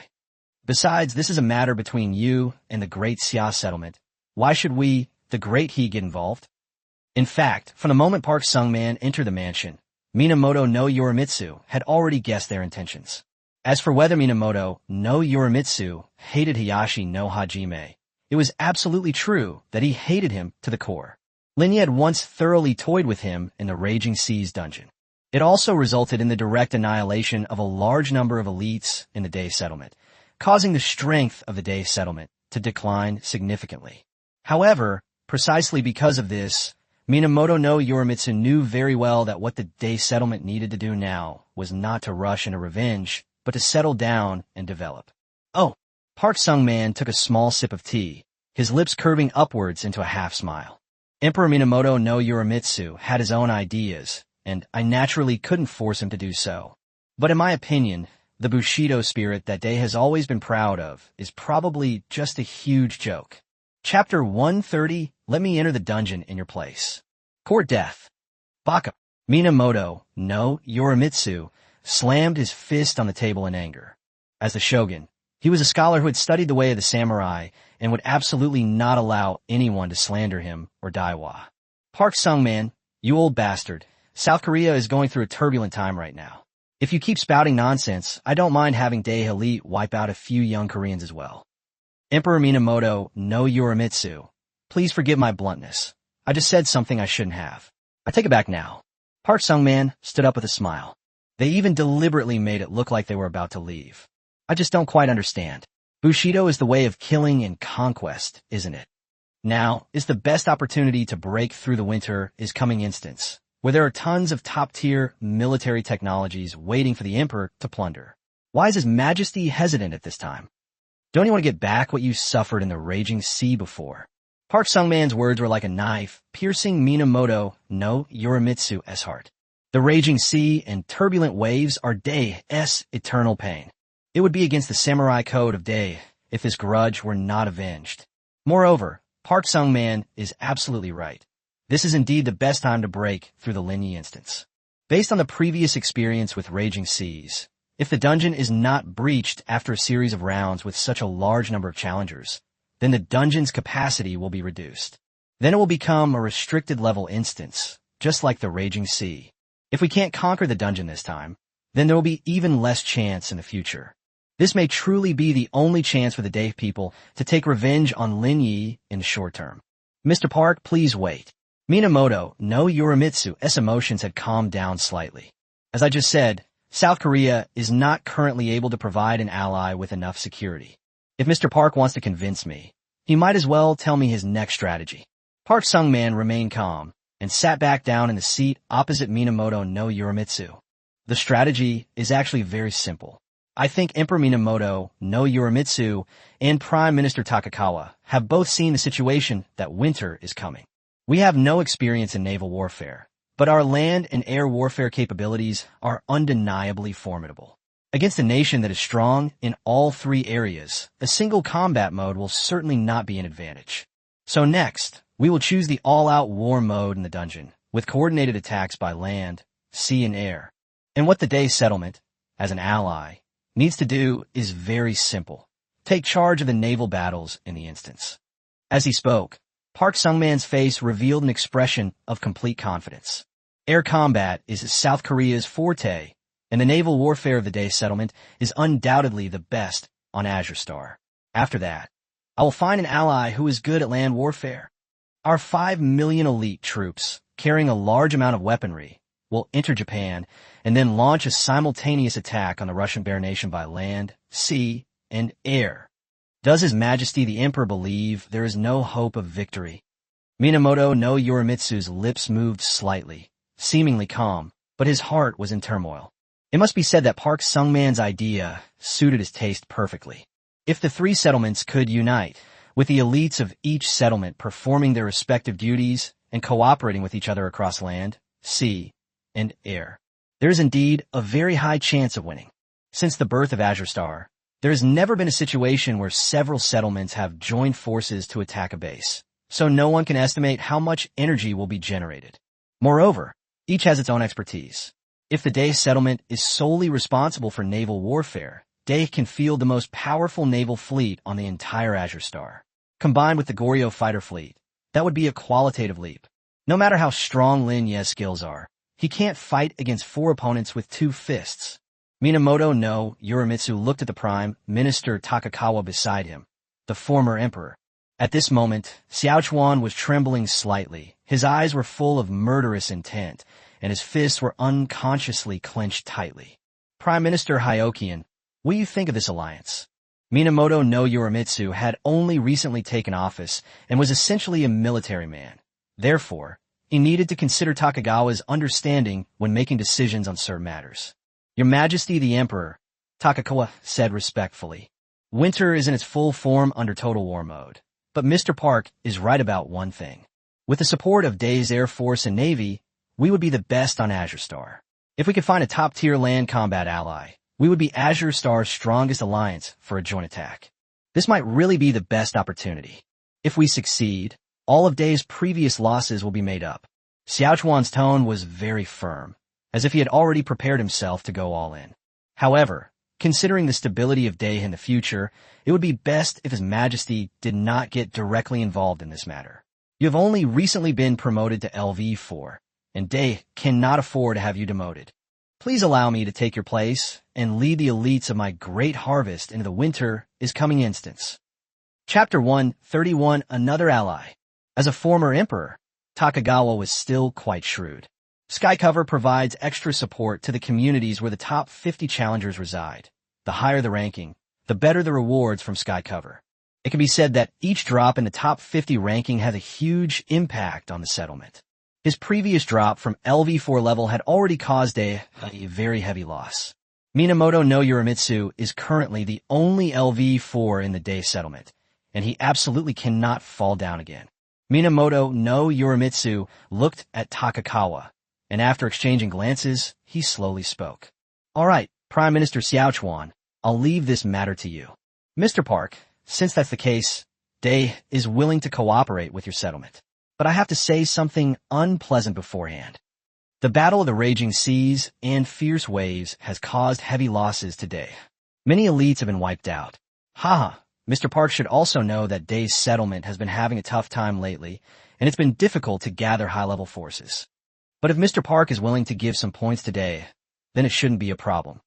A: Besides, this is a matter between you and the Great Xia settlement. Why should we, the Great He, get involved? In fact, from the moment Park Sung-man entered the mansion, Minamoto no Yorimitsu had already guessed their intentions. As for whether Minamoto no Yorimitsu hated Hayashi no Hajime, it was absolutely true that he hated him to the core. Lin Ye had once thoroughly toyed with him in the Raging Seas dungeon. It also resulted in the direct annihilation of a large number of elites in the Dae settlement, causing the strength of the Dae settlement to decline significantly. However, precisely because of this, Minamoto no Yorimitsu knew very well that what the Dae settlement needed to do now was not to rush into revenge, but to settle down and develop. Oh, Park Sung-man took a small sip of tea, his lips curving upwards into a half-smile. Emperor Minamoto no Yorimitsu had his own ideas, and I naturally couldn't force him to do so. But in my opinion, the Bushido spirit that Dae has always been proud of is probably just a huge joke. Chapter 130, Let me enter the dungeon in your place. Court death. Baka. Minamoto no Yorimitsu slammed his fist on the table in anger. As the shogun, he was a scholar who had studied the way of the samurai and would absolutely not allow anyone to slander him or Daiwa. Park Sung-man, you old bastard, South Korea is going through a turbulent time right now. If you keep spouting nonsense, I don't mind having Dae elite wipe out a few young Koreans as well. Emperor Minamoto no Yorimitsu, please forgive my bluntness. I just said something I shouldn't have. I take it back now. Park Sung-man stood up with a smile. They even deliberately made it look like they were about to leave. I just don't quite understand. Bushido is the way of killing and conquest, isn't it? Now is the best opportunity to break through the winter is coming instance, where there are tons of top-tier military technologies waiting for the Emperor to plunder. Why is His Majesty hesitant at this time? Don't you want to get back what you suffered in the Raging Sea before? Park Sung-man's words were like a knife, piercing Minamoto no Yorimitsu's heart. The Raging Sea and turbulent waves are Dae's eternal pain. It would be against the samurai code of Dae if this grudge were not avenged. Moreover, Park Sung-man is absolutely right. This is indeed the best time to break through the Lin Ye instance. Based on the previous experience with Raging Seas, if the dungeon is not breached after a series of rounds with such a large number of challengers, then the dungeon's capacity will be reduced. Then it will become a restricted level instance, just like the Raging Sea. If we can't conquer the dungeon this time, then there will be even less chance in the future. This may truly be the only chance for the Dae people to take revenge on Lin Ye in the short term. Mr. Park, please wait. Minamoto no Yorimitsu's emotions had calmed down slightly. As I just said, South Korea is not currently able to provide an ally with enough security. If Mr. Park wants to convince me, he might as well tell me his next strategy. Park Sung-man remained calm and sat back down in the seat opposite Minamoto no Yorimitsu. The strategy is actually very simple. I think Emperor Minamoto no Yorimitsu and Prime Minister Takakawa have both seen the situation that winter is coming. We have no experience in naval warfare, but our land and air warfare capabilities are undeniably formidable. Against a nation that is strong in all three areas, a single combat mode will certainly not be an advantage. So next, we will choose the all-out war mode in the dungeon, with coordinated attacks by land, sea, and air. And what the Day settlement, as an ally, needs to do is very simple. Take charge of the naval battles in the instance. As he spoke, Park Sung-man's face revealed an expression of complete confidence. Air combat is South Korea's forte, and the naval warfare of the Day settlement is undoubtedly the best on Azure Star. After that, I will find an ally who is good at land warfare. Our 5 million elite troops, carrying a large amount of weaponry, will enter Japan and then launch a simultaneous attack on the Russian Bear Nation by land, sea, and air. Does His Majesty the Emperor believe there is no hope of victory? Minamoto no Yorimitsu's lips moved slightly, seemingly calm, but his heart was in turmoil. It must be said that Park Sung-man's idea suited his taste perfectly. If the three settlements could unite, with the elites of each settlement performing their respective duties and cooperating with each other across land, sea, and air, there is indeed a very high chance of winning. Since the birth of Azure Star, there has never been a situation where several settlements have joined forces to attack a base, so no one can estimate how much energy will be generated. Moreover, each has its own expertise. If the Day settlement is solely responsible for naval warfare, Day can field the most powerful naval fleet on the entire Azure Star. Combined with the Goryeo fighter fleet, that would be a qualitative leap. No matter how strong Lin Ye's skills are, he can't fight against 4 opponents with 2 fists. Minamoto no Yorimitsu looked at the Prime Minister Takakawa beside him, the former emperor. At this moment, Xiaochuan was trembling slightly. His eyes were full of murderous intent, and his fists were unconsciously clenched tightly. Prime Minister Hyokian, what do you think of this alliance? Minamoto no Yorimitsu had only recently taken office and was essentially a military man. Therefore, he needed to consider Takagawa's understanding when making decisions on certain matters. Your Majesty the Emperor, Takakawa said respectfully. Winter is in its full form under Total War mode. But Mr. Park is right about one thing. With the support of Day's Air Force and Navy, we would be the best on Azure Star. If we could find a top-tier land combat ally, we would be Azure Star's strongest alliance for a joint attack. This might really be the best opportunity. If we succeed, all of Day's previous losses will be made up. Xiaochuan's tone was very firm, as if he had already prepared himself to go all in. However, considering the stability of Day in the future, it would be best if His Majesty did not get directly involved in this matter. You have only recently been promoted to LV4, and Day cannot afford to have you demoted. Please allow me to take your place and lead the elites of my great harvest into the winter is coming instance. Chapter 131, Another Ally. As a former emperor, Takagawa was still quite shrewd. Skycover provides extra support to the communities where the top 50 challengers reside. The higher the ranking, the better the rewards from Skycover. It can be said that each drop in the top 50 ranking has a huge impact on the settlement. His previous drop from LV4 level had already caused a very heavy loss. Minamoto no Yorimitsu is currently the only LV4 in the Day settlement, and he absolutely cannot fall down again. Minamoto no Yorimitsu looked at Takakawa, and after exchanging glances, he slowly spoke. All right, Prime Minister Xiaochuan, I'll leave this matter to you. Mr. Park, since that's the case, Day is willing to cooperate with your settlement. But I have to say something unpleasant beforehand. The Battle of the Raging Seas and Fierce Waves has caused heavy losses today. Many elites have been wiped out. Haha, Mr. Park should also know that Day's settlement has been having a tough time lately, and it's been difficult to gather high-level forces. But if Mr. Park is willing to give some points today, then it shouldn't be a problem.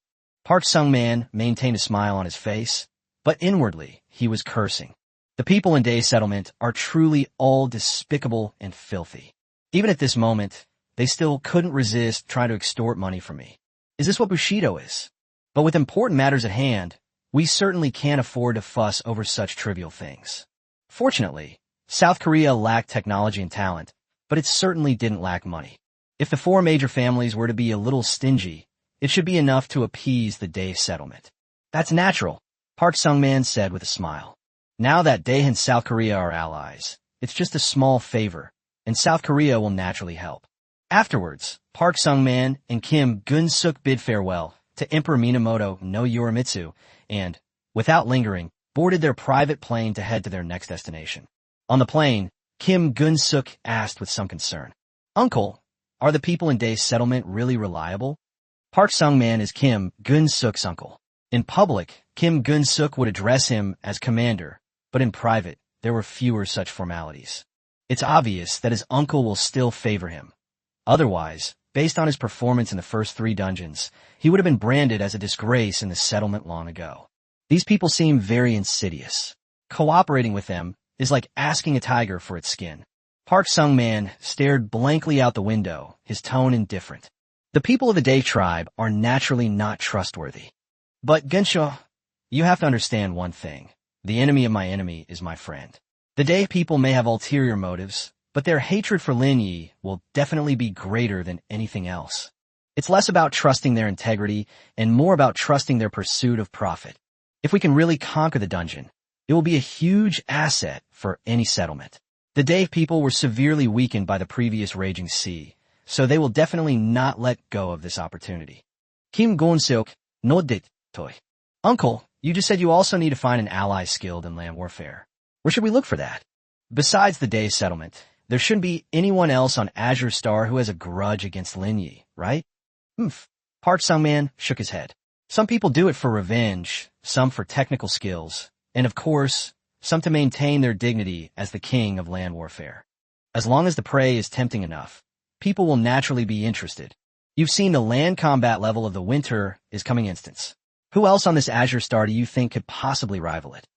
A: Park Sung-man maintained a smile on his face, but inwardly he was cursing. The people in Day's settlement are truly all despicable and filthy. Even at this moment, they still couldn't resist trying to extort money from me. Is this what Bushido is? But with important matters at hand, we certainly can't afford to fuss over such trivial things. Fortunately, South Korea lacked technology and talent, but it certainly didn't lack money. If the 4 major families were to be a little stingy, it should be enough to appease the Day settlement. That's natural, Park Sung-man said with a smile. Now that Day and South Korea are allies, it's just a small favor, and South Korea will naturally help. Afterwards, Park Sung-man and Kim Gun-suk bid farewell to Emperor Minamoto no Yorimitsu and, without lingering, boarded their private plane to head to their next destination. On the plane, Kim Gun-suk asked with some concern, "Uncle, are the people in Day's settlement really reliable?" Park Sung-man is Kim Gun-suk's uncle. In public, Kim Gun-suk would address him as commander, but in private, there were fewer such formalities. It's obvious that his uncle will still favor him. Otherwise, based on his performance in the first 3 dungeons, he would have been branded as a disgrace in the settlement long ago. These people seem very insidious. Cooperating with them is like asking a tiger for its skin. Park Sung-man stared blankly out the window, his tone indifferent. The people of the Dae tribe are naturally not trustworthy. But Gensho, you have to understand one thing. The enemy of my enemy is my friend. The Dae people may have ulterior motives, but their hatred for Lin Ye will definitely be greater than anything else. It's less about trusting their integrity and more about trusting their pursuit of profit. If we can really conquer the dungeon, it will be a huge asset for any settlement. The Dae people were severely weakened by the previous Raging Sea, so they will definitely not let go of this opportunity. Kim Gun-suk nodded. Toy. Uncle, you just said you also need to find an ally skilled in land warfare. Where should we look for that? Besides the Dae settlement, there shouldn't be anyone else on Azure Star who has a grudge against Lin Ye, right? Park Sung-man shook his head. Some people do it for revenge, some for technical skills, and of course, some to maintain their dignity as the king of land warfare. As long as the prey is tempting enough, people will naturally be interested. You've seen the land combat level of the winter is coming instance. Who else on this Azure Star do you think could possibly rival it?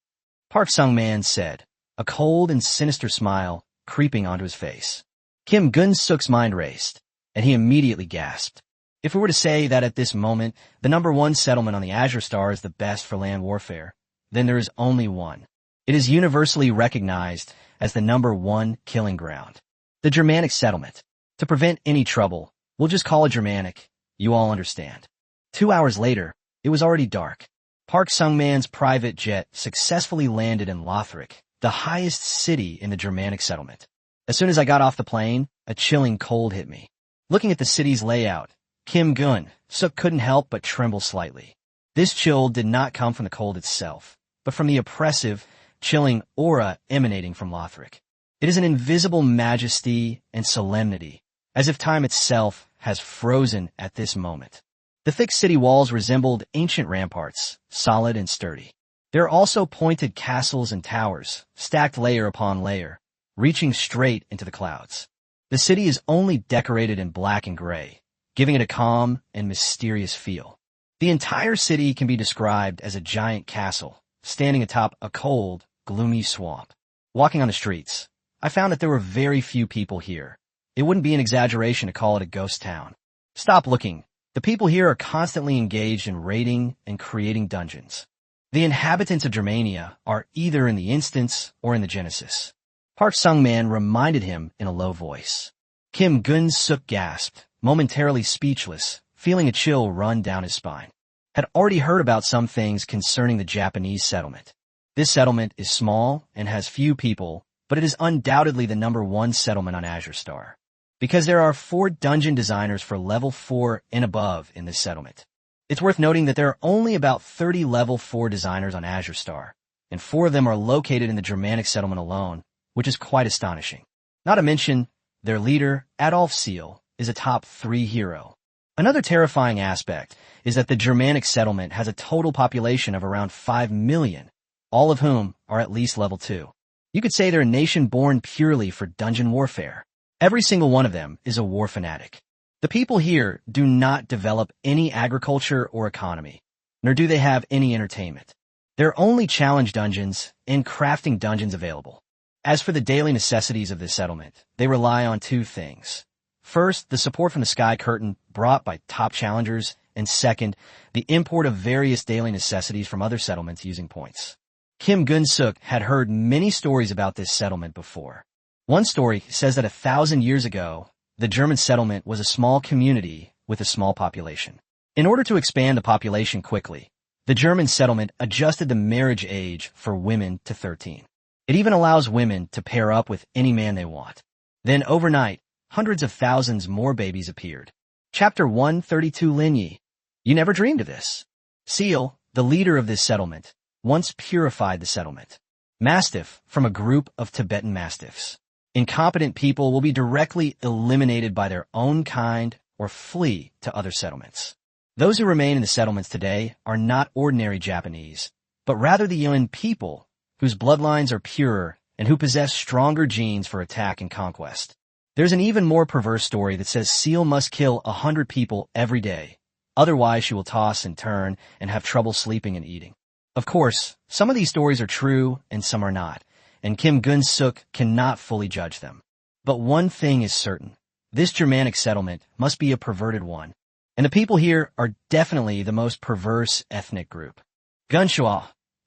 A: Park Sung-man said, a cold and sinister smile creeping onto his face. Kim Gun-suk's mind raced, and he immediately gasped. If we were to say that at this moment, the number 1 settlement on the Azure Star is the best for land warfare, then there is only one. It is universally recognized as the number 1 killing ground. The Germanic settlement. To prevent any trouble, we'll just call it Germanic. You all understand. 2 hours later, it was already dark. Park Sung-man's private jet successfully landed in Lothric, the highest city in the Germanic settlement. As soon as I got off the plane, a chilling cold hit me. Looking at the city's layout, Kim Gun-suk couldn't help but tremble slightly. This chill did not come from the cold itself, but from the oppressive, chilling aura emanating from Lothric. It is an invisible majesty and solemnity, as if time itself has frozen at this moment. The thick city walls resembled ancient ramparts, solid and sturdy. There are also pointed castles and towers, stacked layer upon layer, reaching straight into the clouds. The city is only decorated in black and gray, giving it a calm and mysterious feel. The entire city can be described as a giant castle, standing atop a cold, gloomy swamp. Walking on the streets, I found that there were very few people here. It wouldn't be an exaggeration to call it a ghost town. Stop looking. The people here are constantly engaged in raiding and creating dungeons. The inhabitants of Germania are either in the instance or in the Genesis. Park Sung-man reminded him in a low voice. Kim Gun-suk gasped, momentarily speechless, feeling a chill run down his spine. Had already heard about some things concerning the Japanese settlement. This settlement is small and has few people, but it is undoubtedly the number 1 settlement on Azure Star. Because there are 4 dungeon designers for level 4 and above in this settlement. It's worth noting that there are only about 30 level 4 designers on Azure Star, and 4 of them are located in the Germanic settlement alone, which is quite astonishing. Not to mention, their leader, Adolf Seal, is a top 3 hero. Another terrifying aspect is that the Germanic settlement has a total population of around 5 million, all of whom are at least level 2. You could say they're a nation born purely for dungeon warfare. Every single one of them is a war fanatic. The people here do not develop any agriculture or economy, nor do they have any entertainment. There are only challenge dungeons and crafting dungeons available. As for the daily necessities of this settlement, they rely on 2 things. First, the support from the Sky Curtain brought by top challengers, and second, the import of various daily necessities from other settlements using points. Kim Gun-suk had heard many stories about this settlement before. One story says that 1,000 years ago, the German settlement was a small community with a small population. In order to expand the population quickly, the German settlement adjusted the marriage age for women to 13. It even allows women to pair up with any man they want. Then overnight, hundreds of thousands more babies appeared. Chapter 132 Lin Ye. You never dreamed of this. Seal, the leader of this settlement, once purified the settlement. Mastiff from a group of Tibetan mastiffs. Incompetent people will be directly eliminated by their own kind or flee to other settlements. Those who remain in the settlements today are not ordinary Japanese, but rather the Yuan people, whose bloodlines are purer and who possess stronger genes for attack and conquest. There's an even more perverse story that says Seal must kill 100 people every day, otherwise she will toss and turn and have trouble sleeping and eating. Of course, some of these stories are true and some are not, and Kim Gun-suk cannot fully judge them. But one thing is certain. This Germanic settlement must be a perverted one, and the people here are definitely the most perverse ethnic group. Gunshua.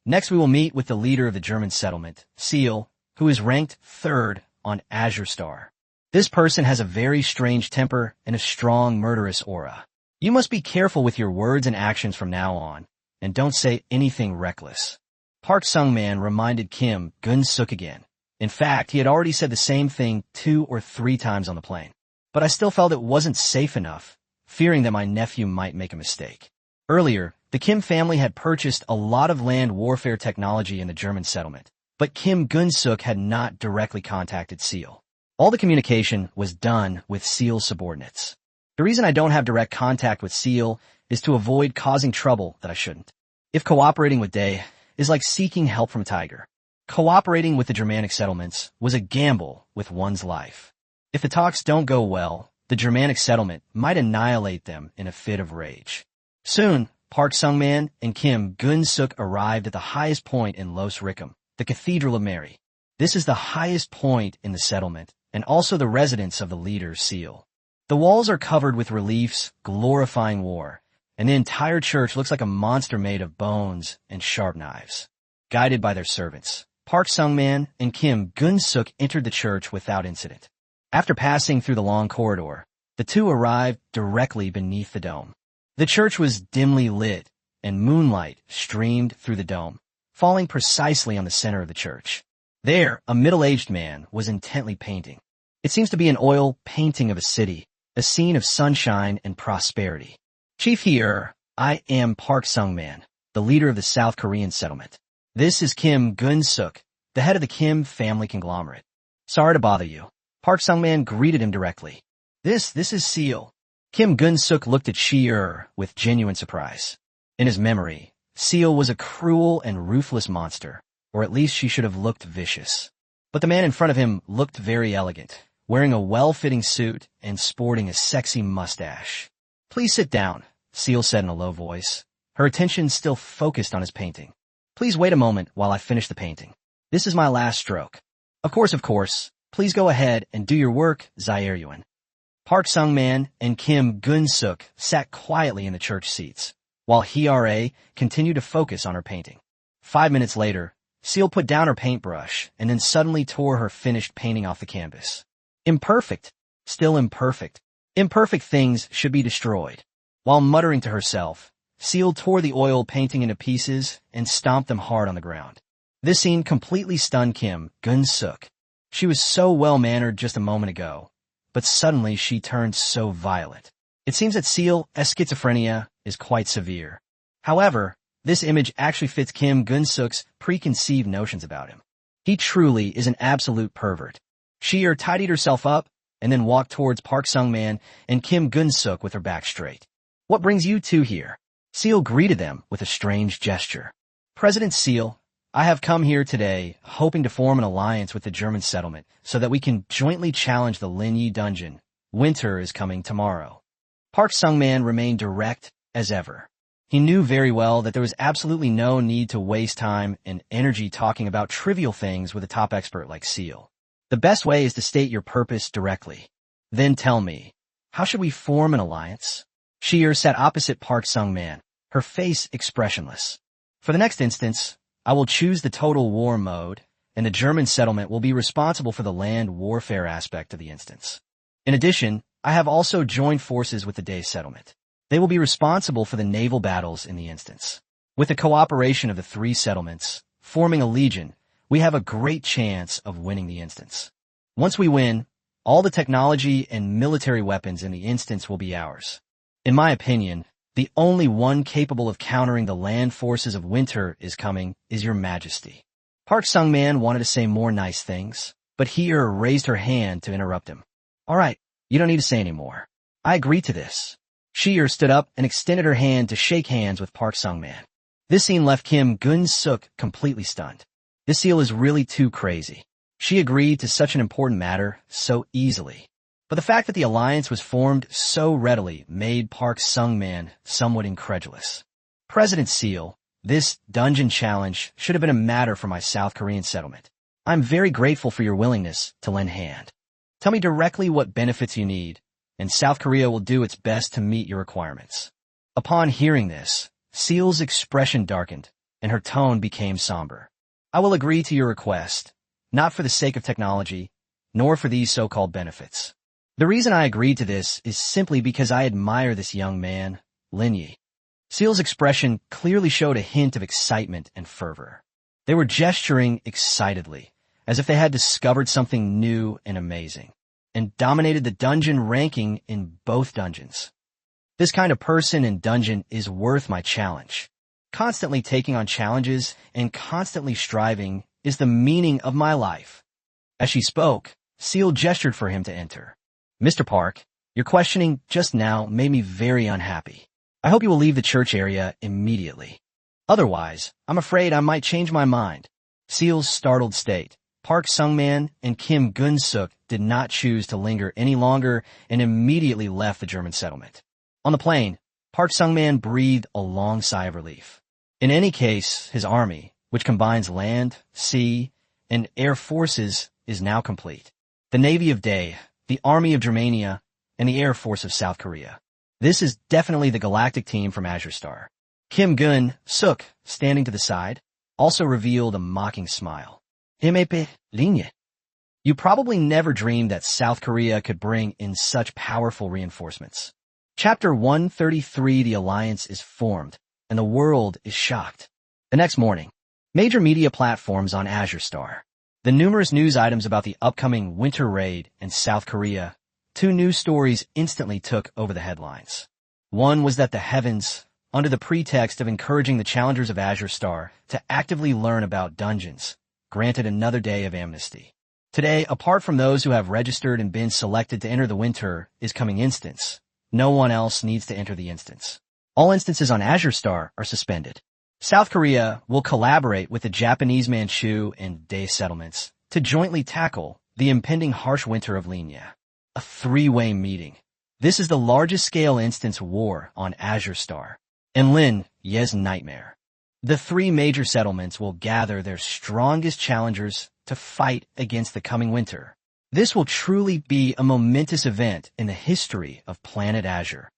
A: Next we will meet with the leader of the German settlement, Seal, who is ranked 3rd on Azure Star. This person has a very strange temper and a strong murderous aura. You must be careful with your words and actions from now on, and don't say anything reckless. Park Sung-man reminded Kim Gun-suk again. In fact, he had already said the same thing 2 or 3 times on the plane. But I still felt it wasn't safe enough, fearing that my nephew might make a mistake. Earlier, the Kim family had purchased a lot of land warfare technology in the German settlement, but Kim Gun-suk had not directly contacted Seal. All the communication was done with Seal's subordinates. The reason I don't have direct contact with Seal is to avoid causing trouble that I shouldn't. If cooperating with Day is like seeking help from Tiger, cooperating with the Germanic settlements was a gamble with one's life. If the talks don't go well, the Germanic settlement might annihilate them in a fit of rage. Soon, Park Sung-man and Kim Gun-suk arrived at the highest point in Los Rickham, the Cathedral of Mary. This is the highest point in the settlement and also the residence of the leader, Seal. The walls are covered with reliefs glorifying war, and the entire church looks like a monster made of bones and sharp knives. Guided by their servants, Park Sung-man and Kim Gun-suk entered the church without incident. After passing through the long corridor, the two arrived directly beneath the dome. The church was dimly lit, and moonlight streamed through the dome, falling precisely on the center of the church. There, a middle-aged man was intently painting. It seems to be an oil painting of a city, a scene of sunshine and prosperity. Chief here, I am Park Sung-man, the leader of the South Korean settlement. This is Kim Gun-suk, the head of the Kim family conglomerate. Sorry to bother you. Park Sung-man greeted him directly. This is Seal. Kim Gun-suk looked at Shi-er with genuine surprise. In his memory, Seal was a cruel and ruthless monster, or at least she should have looked vicious. But the man in front of him looked very elegant, wearing a well-fitting suit and sporting a sexy mustache. Please sit down, Seal said in a low voice, her attention still focused on his painting. Please wait a moment while I finish the painting. This is my last stroke. Of course. Please go ahead and do your work, Zaire-yuan. Park Sung-man and Kim Gun-suk sat quietly in the church seats, while Hira continued to focus on her painting. 5 minutes later, Seal put down her paintbrush and then suddenly tore her finished painting off the canvas. Imperfect. Still imperfect. Imperfect things should be destroyed. While muttering to herself, Seal tore the oil painting into pieces and stomped them hard on the ground. This scene completely stunned Kim Gun-suk. She was so well-mannered just a moment ago, but suddenly she turned so violent. It seems that Seal's schizophrenia is quite severe. However, this image actually fits Kim Gun-suk's preconceived notions about him. He truly is an absolute pervert. Shi-er tidied herself up and then walked towards Park Sung-man and Kim Gun-suk with her back straight. What brings you two here? Seal greeted them with a strange gesture. President Seal, I have come here today hoping to form an alliance with the German settlement so that we can jointly challenge the Lin Ye dungeon. Winter is coming tomorrow. Park Sung-man remained direct as ever. He knew very well that there was absolutely no need to waste time and energy talking about trivial things with a top expert like Seal. The best way is to state your purpose directly. Then tell me, how should we form an alliance? Shi-er sat opposite Park Sung-man, her face expressionless. For the next instance, I will choose the total war mode, and the German settlement will be responsible for the land warfare aspect of the instance. In addition, I have also joined forces with the Day settlement. They will be responsible for the naval battles in the instance. With the cooperation of the 3 settlements, forming a legion, we have a great chance of winning the instance. Once we win, all the technology and military weapons in the instance will be ours. In my opinion, the only one capable of countering the land forces of winter is coming is your majesty. Park Sung-man wanted to say more nice things, but Hira raised her hand to interrupt him. All right, you don't need to say any more. I agree to this. She stood up and extended her hand to shake hands with Park Sung-man. This scene left Kim Gun-suk completely stunned. This seal is really too crazy. She agreed to such an important matter so easily. But the fact that the alliance was formed so readily made Park Sung-man somewhat incredulous. President Seal, this dungeon challenge should have been a matter for my South Korean settlement. I'm very grateful for your willingness to lend hand. Tell me directly what benefits you need, and South Korea will do its best to meet your requirements. Upon hearing this, Seal's expression darkened, and her tone became somber. I will agree to your request, not for the sake of technology, nor for these so-called benefits. The reason I agreed to this is simply because I admire this young man, Lin Ye. Seal's expression clearly showed a hint of excitement and fervor. They were gesturing excitedly, as if they had discovered something new and amazing, and dominated the dungeon ranking in both dungeons. This kind of person and dungeon is worth my challenge. Constantly taking on challenges and constantly striving is the meaning of my life. As she spoke, Seal gestured for him to enter. Mr. Park, your questioning just now made me very unhappy. I hope you will leave the church area immediately. Otherwise, I'm afraid I might change my mind. Seal's startled state. Park Sung-man and Kim Gun-suk did not choose to linger any longer and immediately left the German settlement. On the plane, Park Sung-man breathed a long sigh of relief. In any case, his army, which combines land, sea, and air forces, is now complete. The Navy of Dae, the Army of Germania, and the Air Force of South Korea. This is definitely the galactic team from Azure Star. Kim Gun-suk, standing to the side, also revealed a mocking smile. Lin Ye. You probably never dreamed that South Korea could bring in such powerful reinforcements. Chapter 133, The Alliance is formed, and the world is shocked. The next morning, major media platforms on Azure Star. The numerous news items about the upcoming winter raid in South Korea, 2 news stories instantly took over the headlines. One was that the heavens, under the pretext of encouraging the challengers of Azure Star to actively learn about dungeons, granted another day of amnesty. Today, apart from those who have registered and been selected to enter the winter is coming instance, no one else needs to enter the instance. All instances on Azure Star are suspended. South Korea will collaborate with the Japanese Manchu and Dae settlements to jointly tackle the impending harsh winter of Lin Ye. A 3-way meeting. This is the largest scale instance war on Azure Star, and Lin Ye's nightmare. The 3 major settlements will gather their strongest challengers to fight against the coming winter. This will truly be a momentous event in the history of Planet Azure.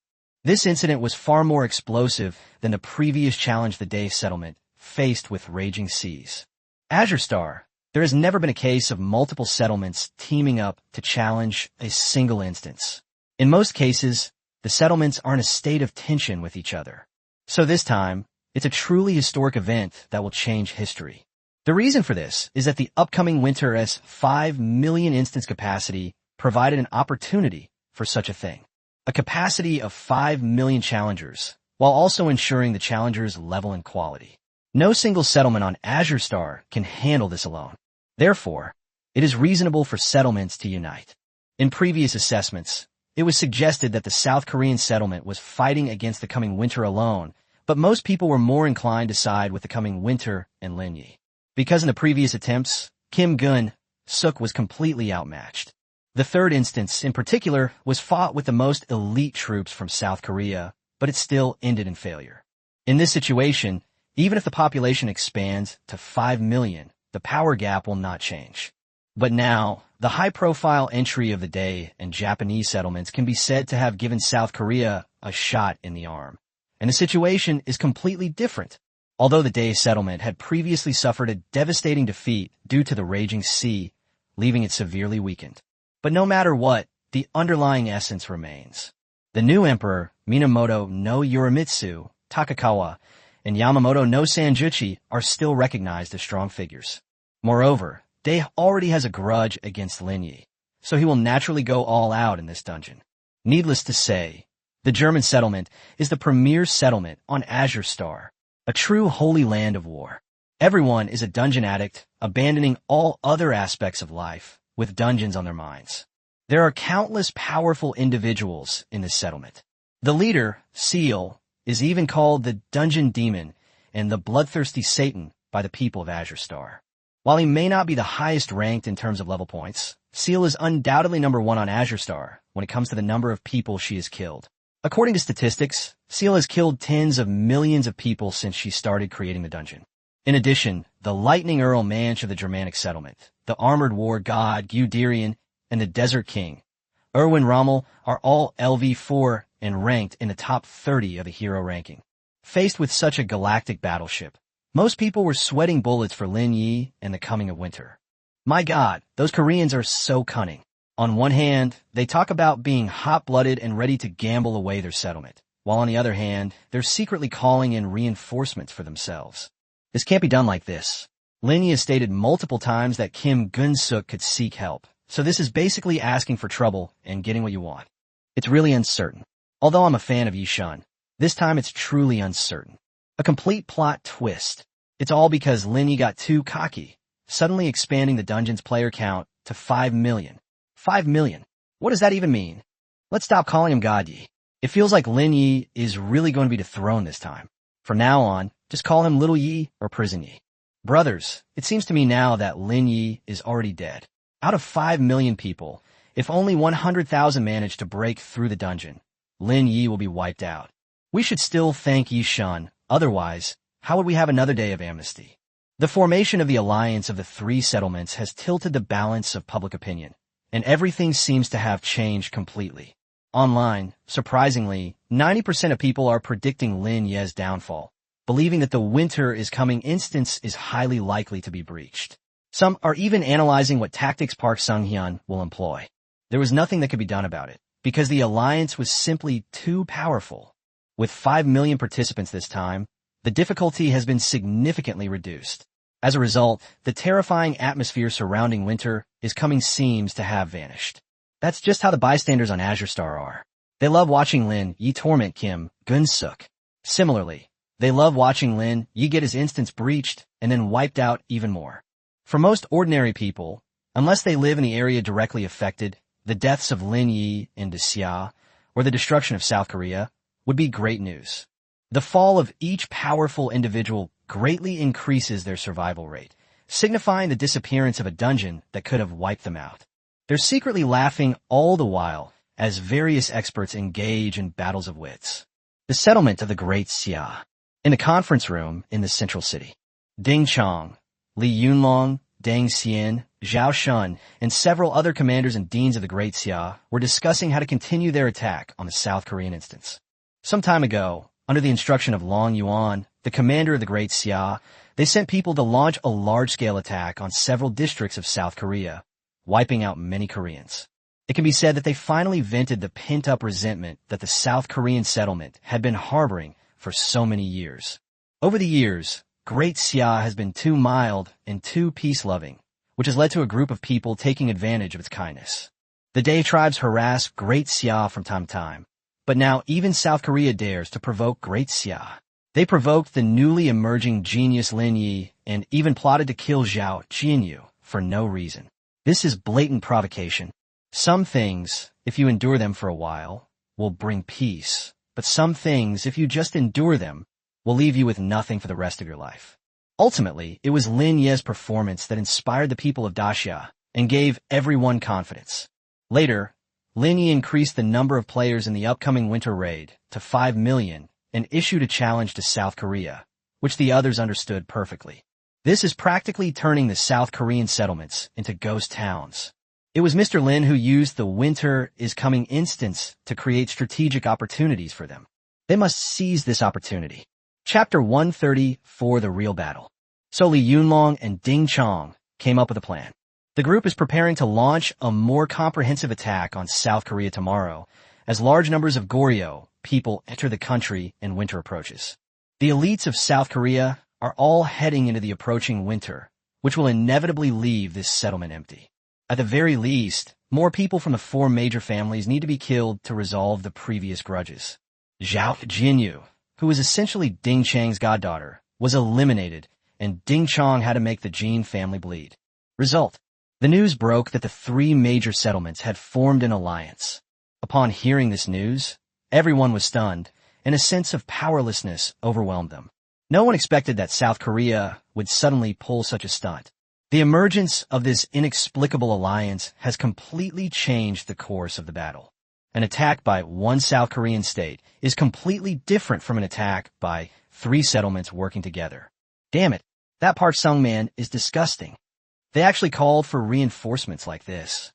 A: This incident was far more explosive than the previous challenge the Dae settlement faced with raging seas. Azure Star, there has never been a case of multiple settlements teaming up to challenge a single instance. In most cases, the settlements are in a state of tension with each other. So this time, it's a truly historic event that will change history. The reason for this is that the upcoming winter's 5 million instance capacity provided an opportunity for such a thing. A capacity of 5 million challengers, while also ensuring the challengers' level and quality. No single settlement on Azure Star can handle this alone. Therefore, it is reasonable for settlements to unite. In previous assessments, it was suggested that the South Korean settlement was fighting against the coming winter alone, but most people were more inclined to side with the coming winter and Lin Ye. Because in the previous attempts, Kim Gun-suk was completely outmatched. The third instance, in particular, was fought with the most elite troops from South Korea, but it still ended in failure. In this situation, even if the population expands to 5 million, the power gap will not change. But now, the high-profile entry of the Dae and Japanese settlements can be said to have given South Korea a shot in the arm. And the situation is completely different. Although the Dae settlement had previously suffered a devastating defeat due to the raging sea, leaving it severely weakened. But no matter what, the underlying essence remains. The new emperor, Minamoto no Yorimitsu, Takakawa, and Yamamoto no Sanjuchi are still recognized as strong figures. Moreover, Dae already has a grudge against Lin Ye, so he will naturally go all out in this dungeon. Needless to say, the German settlement is the premier settlement on Azure Star, a true holy land of war. Everyone is a dungeon addict, abandoning all other aspects of life, with dungeons on their minds. There are countless powerful individuals in this settlement. The leader, Seal, is even called the Dungeon Demon and the Bloodthirsty Satan by the people of Azure Star. While he may not be the highest ranked in terms of level points, Seal is undoubtedly number one on Azure Star when it comes to the number of people she has killed. According to statistics, Seal has killed tens of millions of people since she started creating the dungeon. In addition, the Lightning Earl Manch of the Germanic settlement, the Armored War God Guderian, and the Desert King, Erwin Rommel, are all LV4 and ranked in the top 30 of the hero ranking. Faced with such a galactic battleship, most people were sweating bullets for Lin Ye and the coming of winter. My God, those Koreans are so cunning. On one hand, they talk about being hot-blooded and ready to gamble away their settlement, while on the other hand, they're secretly calling in reinforcements for themselves. This can't be done like this. Lin Ye has stated multiple times that Kim Gun-suk could seek help, so this is basically asking for trouble and getting what you want. It's really uncertain. Although I'm a fan of Yi Shun, this time it's truly uncertain. A complete plot twist. It's all because Lin Ye got too cocky, suddenly expanding the dungeon's player count to 5 million. 5 million. What does that even mean? Let's stop calling him God Yi. It feels like Lin Ye is really going to be dethroned this time. From now on, just call him Little Yi or Prison Yi. Brothers, it seems to me now that Lin Ye is already dead. Out of 5 million people, if only 100,000 manage to break through the dungeon, Lin Ye will be wiped out. We should still thank Yi Shun, otherwise, how would we have another day of amnesty? The formation of the alliance of the three settlements has tilted the balance of public opinion, and everything seems to have changed completely. Online, surprisingly, 90% of people are predicting Lin Ye's downfall, believing that the winter is coming instance is highly likely to be breached. Some are even analyzing what tactics Park Sung-hyun will employ. There was nothing that could be done about it, because the alliance was simply too powerful. With 5 million participants this time, the difficulty has been significantly reduced. As a result, the terrifying atmosphere surrounding winter is coming seems to have vanished. That's just how the bystanders on Azure Star are. They love watching Lin Ye torment Kim Gun-suk. Similarly, they love watching Lin Ye get his instance breached and then wiped out even more. For most ordinary people, unless they live in the area directly affected, the deaths of Lin Ye and Xia, or the destruction of South Korea, would be great news. The fall of each powerful individual greatly increases their survival rate, signifying the disappearance of a dungeon that could have wiped them out. They're secretly laughing all the while as various experts engage in battles of wits. The settlement of the Great Xia. In a conference room in the central city, Ding Chong, Li Yunlong, Deng Xian, Zhao Shun, and several other commanders and deans of the Great Xia were discussing how to continue their attack on the South Korean instance. Some time ago, under the instruction of Long Yuan, the commander of the Great Xia, they sent people to launch a large-scale attack on several districts of South Korea, wiping out many Koreans. It can be said that they finally vented the pent-up resentment that the South Korean settlement had been harboring for so many years. Over the years, Great Xia has been too mild and too peace-loving, which has led to a group of people taking advantage of its kindness. The Dae tribes harass Great Xia from time to time, but now even South Korea dares to provoke Great Xia. They provoked the newly emerging genius Lin Ye and even plotted to kill Zhao Jinyu for no reason. This is blatant provocation. Some things, if you endure them for a while, will bring peace, but some things, if you just endure them, will leave you with nothing for the rest of your life. Ultimately, it was Lin Ye's performance that inspired the people of Daxia and gave everyone confidence. Later, Lin Ye increased the number of players in the upcoming winter raid to 5 million and issued a challenge to South Korea, which the others understood perfectly. This is practically turning the South Korean settlements into ghost towns. It was Mr. Lin who used the winter is coming instance to create strategic opportunities for them. They must seize this opportunity. Chapter 130 for the real battle. So Li Yunlong and Ding Chong came up with a plan. The group is preparing to launch a more comprehensive attack on South Korea tomorrow, as large numbers of Goryeo people enter the country and winter approaches. The elites of South Korea are all heading into the approaching winter, which will inevitably leave this settlement empty. At the very least, more people from the 4 major families need to be killed to resolve the previous grudges. Zhao Jinyu, who was essentially Ding Chang's goddaughter, was eliminated, and Ding Chong had to make the Jin family bleed. Result: the news broke that the 3 major settlements had formed an alliance. Upon hearing this news, Everyone was stunned, and a sense of powerlessness overwhelmed them. No one expected that South Korea would suddenly pull such a stunt. The emergence of this inexplicable alliance has completely changed the course of the battle. An attack by one South Korean state is completely different from an attack by 3 settlements working together. Damn it, that Park Sung-man is disgusting. They actually called for reinforcements like this.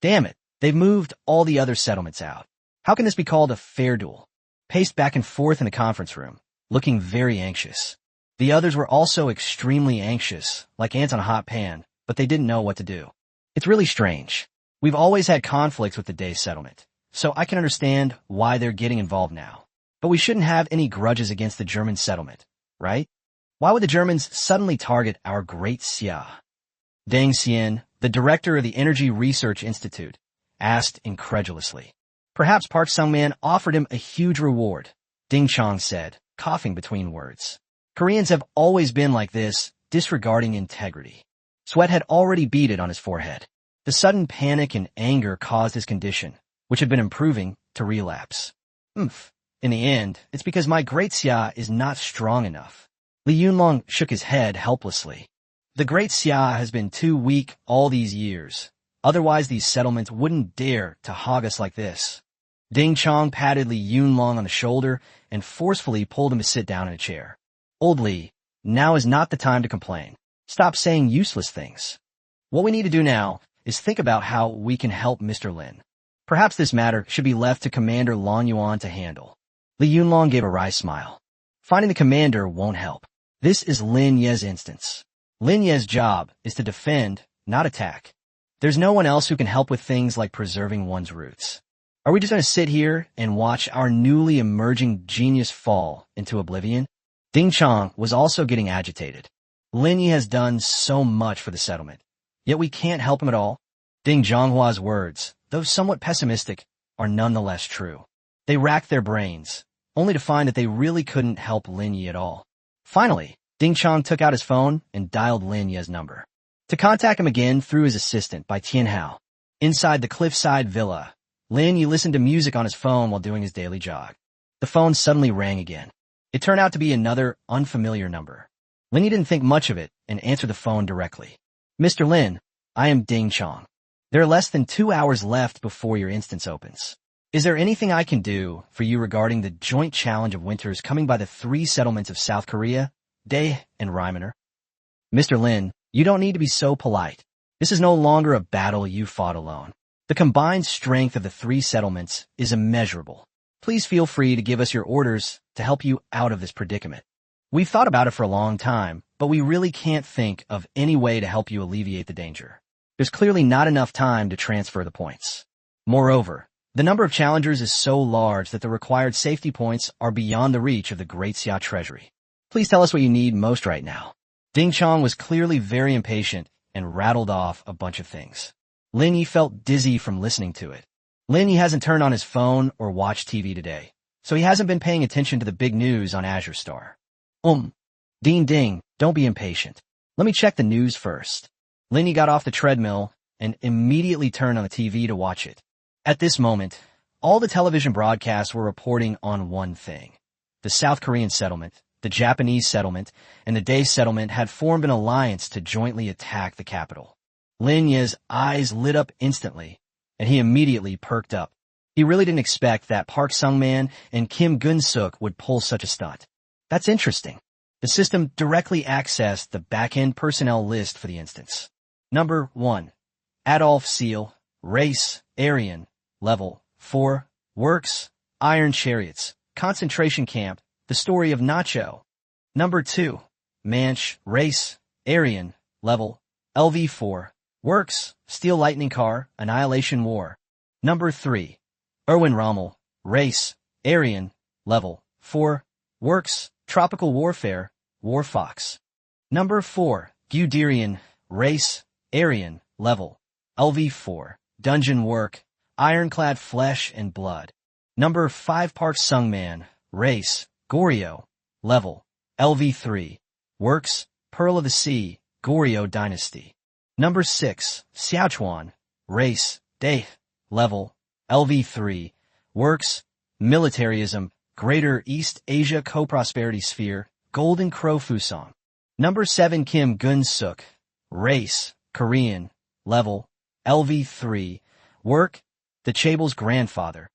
A: Damn it, they've moved all the other settlements out. How can this be called a fair duel? Paced back and forth in the conference room, looking very anxious. The others were also extremely anxious, like ants on a hot pan, but they didn't know what to do. It's really strange. We've always had conflicts with the Day settlement, so I can understand why they're getting involved now. But we shouldn't have any grudges against the German settlement, right? Why would the Germans suddenly target our Great Xia? Deng Xian, the director of the Energy Research Institute, asked incredulously. Perhaps Park Sung-man offered him a huge reward, Ding Chong said, coughing between words. Koreans have always been like this, disregarding integrity. Sweat had already beaded on his forehead. The sudden panic and anger caused his condition, which had been improving, to relapse. In the end, it's because my Great Xia is not strong enough. Li Yunlong shook his head helplessly. The Great Xia has been too weak all these years. Otherwise these settlements wouldn't dare to hog us like this. Ding Chong patted Li Yunlong on the shoulder and forcefully pulled him to sit down in a chair. Old Li, now is not the time to complain. Stop saying useless things. What we need to do now is think about how we can help Mr. Lin. Perhaps this matter should be left to Commander Long Yuan to handle. Li Yunlong gave a wry smile. Finding the commander won't help. This is Lin Ye's instance. Lin Ye's job is to defend, not attack. There's no one else who can help with things like preserving one's roots. Are we just going to sit here and watch our newly emerging genius fall into oblivion? Ding Chong was also getting agitated. Lin Ye has done so much for the settlement, yet we can't help him at all. Ding Zhonghua's words, though somewhat pessimistic, are nonetheless true. They racked their brains, only to find that they really couldn't help Lin Ye at all. Finally, Ding Chong took out his phone and dialed Lin Ye's number. To contact him again through his assistant by Tian Hao. Inside the cliffside villa, Lin Ye listened to music on his phone while doing his daily jog. The phone suddenly rang again. It turned out to be another unfamiliar number. Lin Ye didn't think much of it and answered the phone directly. Mr. Lin, I am Ding Chong. There are less than 2 hours left before your instance opens. Is there anything I can do for you regarding the joint challenge of winters coming by the 3 settlements of South Korea, Dae and Rymaner? Mr. Lin, you don't need to be so polite. This is no longer a battle you fought alone. The combined strength of the 3 settlements is immeasurable. Please feel free to give us your orders to help you out of this predicament. We've thought about it for a long time, but we really can't think of any way to help you alleviate the danger. There's clearly not enough time to transfer the points. Moreover, the number of challengers is so large that the required safety points are beyond the reach of the Great Xia Treasury. Please tell us what you need most right now. Ding Chong was clearly very impatient and rattled off a bunch of things. Lin Ye felt dizzy from listening to it. Lin Ye hasn't turned on his phone or watched TV today, so he hasn't been paying attention to the big news on Azure Star. Ding, don't be impatient. Let me check the news first. Lin Ye got off the treadmill and immediately turned on the TV to watch it. At this moment, all the television broadcasts were reporting on one thing. The South Korean settlement, the Japanese settlement, and the Dae settlement had formed an alliance to jointly attack the capital. Lin Ye's eyes lit up instantly, and he immediately perked up. He really didn't expect that Park Sung-man and Kim Gun-suk would pull such a stunt. That's interesting. The system directly accessed the back-end personnel list for the instance. Number 1. Adolf Seal, Race, Aryan, Level 4, Works, Iron Chariots, Concentration Camp, The Story of Nacho. Number 2. Manch, Race, Aryan, Level, LV4, Works, Steel Lightning Car, Annihilation War. Number 3. Erwin Rommel, Race, Aryan, Level 4, Works, Tropical Warfare, War Fox. Number 4. Guderian, Race, Aryan, Level, LV4, Dungeon Work, Ironclad Flesh and Blood. Number 5. Park Sung-man, Race, Goryeo, Level, LV3, Works, Pearl of the Sea, Goryeo Dynasty. Number 6. Xiaochuan, Race, Dae, Level, LV3, Works, Militarism, Greater East Asia Co-Prosperity Sphere, Golden Crow Fusang. Number 7 Kim Gun-suk. Race, Korean. Level, LV3. Work, the Chaeble's grandfather.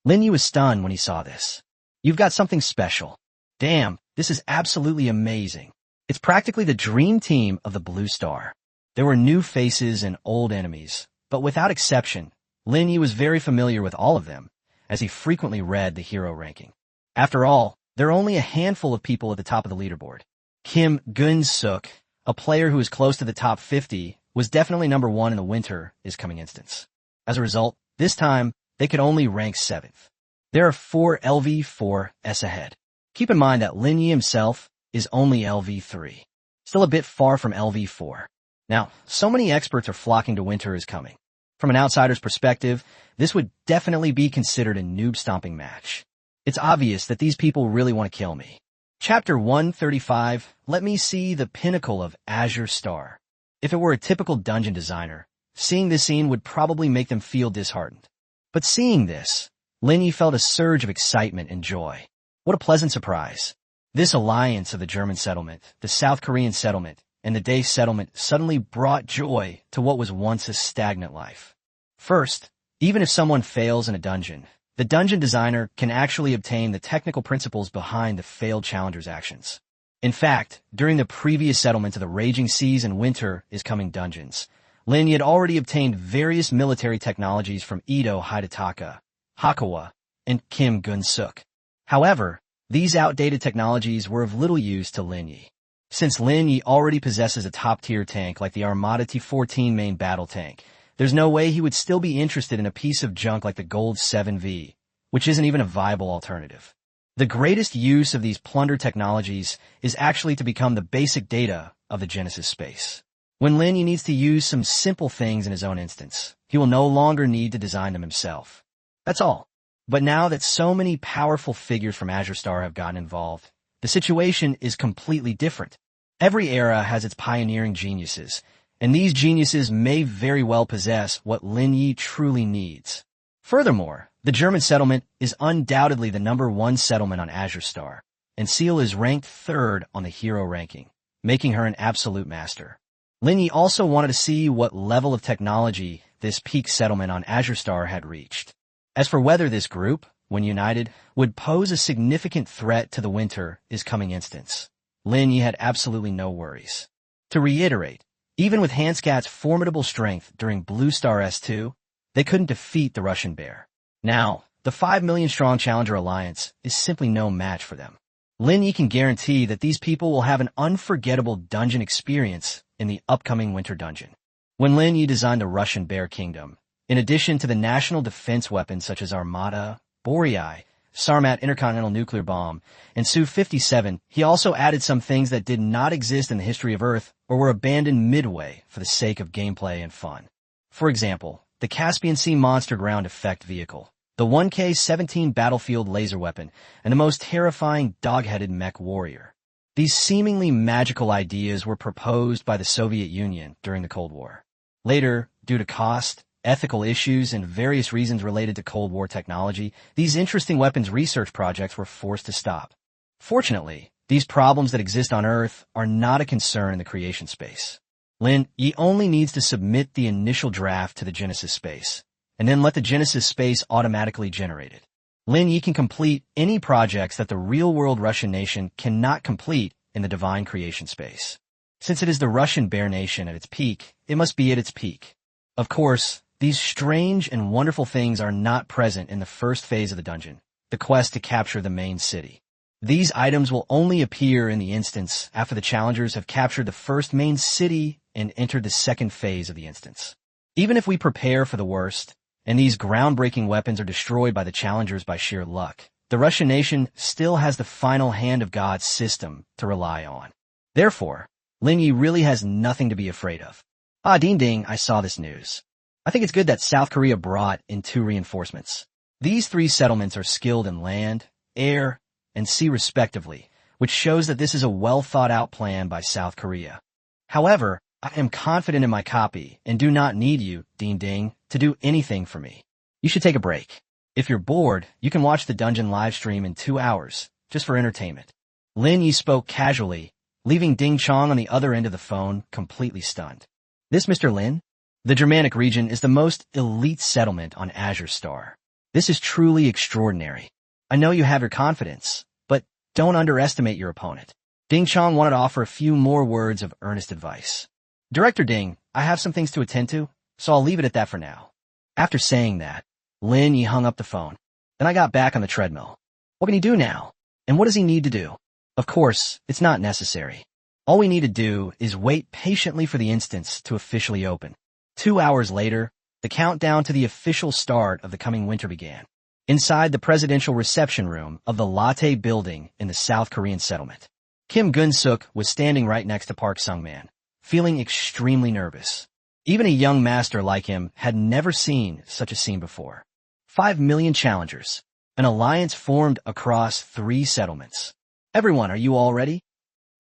A: Lin Ye was stunned when he saw this. You've got something special. Damn, this is absolutely amazing. It's practically the dream team of the Blue Star. There were new faces and old enemies, but without exception, Lin Ye was very familiar with all of them, as he frequently read the hero ranking. After all, there are only a handful of people at the top of the leaderboard. Kim Gun-suk, a player who is close to the top 50, was definitely number 1 in the winter is coming instance. As a result, this time, they could only rank 7th. There are 4 LV4s ahead. Keep in mind that Lin Ye himself is only LV3, still a bit far from LV4. Now, so many experts are flocking to winter is coming. From an outsider's perspective, this would definitely be considered a noob-stomping match. It's obvious that these people really want to kill me. Chapter 135, let me see the pinnacle of Azure Star. If it were a typical dungeon designer, seeing this scene would probably make them feel disheartened. But seeing this, Lin Ye felt a surge of excitement and joy. What a pleasant surprise. This alliance of the German settlement, the South Korean settlement, and the Dace settlement suddenly brought joy to what was once a stagnant life. First, even if someone fails in a dungeon, the dungeon designer can actually obtain the technical principles behind the failed challenger's actions. In fact, during the previous settlement of the Raging Seas and Winter is Coming dungeons, Lin Ye had already obtained various military technologies from Ito Hidetaka, Hakawa, and Kim Gun-suk. However, these outdated technologies were of little use to Lin Ye. Since Lin Ye already possesses a top-tier tank like the Armada T-14 main battle tank, there's no way he would still be interested in a piece of junk like the Gold 7V, which isn't even a viable alternative. The greatest use of these plunder technologies is actually to become the basic data of the Genesis space. When Lin Ye needs to use some simple things in his own instance, he will no longer need to design them himself. That's all. But now that so many powerful figures from Azure Star have gotten involved, the situation is completely different. Every era has its pioneering geniuses, and these geniuses may very well possess what Lin Ye truly needs. Furthermore, the German settlement is undoubtedly the number 1 settlement on Azure Star, and Seal is ranked 3rd on the hero ranking, making her an absolute master. Lin Ye also wanted to see what level of technology this peak settlement on Azure Star had reached. As for whether this group, when united, would pose a significant threat to the Winter is Coming instance, Lin Ye had absolutely no worries. To reiterate, even with Hanskat's formidable strength during Blue Star S2, they couldn't defeat the Russian Bear. Now, the 5 million-strong Challenger Alliance is simply no match for them. Lin Ye can guarantee that these people will have an unforgettable dungeon experience in the upcoming Winter Dungeon. When Lin Ye designed the Russian Bear Kingdom, in addition to the national defense weapons such as Armada, Boreai, Sarmat Intercontinental Nuclear Bomb, and Su-57, he also added some things that did not exist in the history of Earth or were abandoned midway for the sake of gameplay and fun. For example, the Caspian Sea Monster Ground Effect Vehicle, the 1K-17 Battlefield Laser Weapon, and the most terrifying dog-headed mech warrior. These seemingly magical ideas were proposed by the Soviet Union during the Cold War. Later, due to cost, ethical issues, and various reasons related to Cold War technology, these interesting weapons research projects were forced to stop. Fortunately, these problems that exist on Earth are not a concern in the creation space. Lin Ye only needs to submit the initial draft to the Genesis space, and then let the Genesis space automatically generate it. Lin Ye can complete any projects that the real-world Russian nation cannot complete in the divine creation space. Since it is the Russian Bear Nation at its peak, it must be at its peak. Of course, these strange and wonderful things are not present in the first phase of the dungeon, the quest to capture the main city. These items will only appear in the instance after the challengers have captured the first main city and entered the second phase of the instance. Even if we prepare for the worst, and these groundbreaking weapons are destroyed by the challengers by sheer luck, the Russian nation still has the final hand of God system to rely on. Therefore, Lin Ye really has nothing to be afraid of. Ah, ding ding, I saw this news. I think it's good that South Korea brought in 2 reinforcements. These 3 settlements are skilled in land, air, and sea respectively, which shows that this is a well-thought-out plan by South Korea. However, I am confident in my copy and do not need you, Ding Ding, to do anything for me. You should take a break. If you're bored, you can watch the dungeon livestream in 2 hours, just for entertainment. Lin Ye spoke casually, leaving Ding Chong on the other end of the phone completely stunned. This Mr. Lin? The Germanic region is the most elite settlement on Azure Star. This is truly extraordinary. I know you have your confidence, but don't underestimate your opponent. Ding Chong wanted to offer a few more words of earnest advice. Director Ding, I have some things to attend to, so I'll leave it at that for now. After saying that, Lin Ye hung up the phone. Then I got back on the treadmill. What can he do now? And what does he need to do? Of course, it's not necessary. All we need to do is wait patiently for the instance to officially open. 2 hours later, the countdown to the official start of the coming winter began. Inside the presidential reception room of the Latte building in the South Korean settlement, Kim Gun-suk was standing right next to Park Sung-man, feeling extremely nervous. Even a young master like him had never seen such a scene before. 5 million challengers, an alliance formed across 3 settlements. Everyone, are you all ready?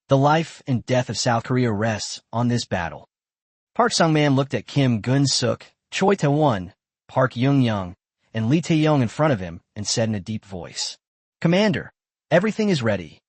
A: The life and death of South Korea rests on this battle. Park Sung-man looked at Kim Gun-suk, Choi Tae-won, Park Young-young, and Lee Tae-young in front of him and said in a deep voice, Commander, everything is ready.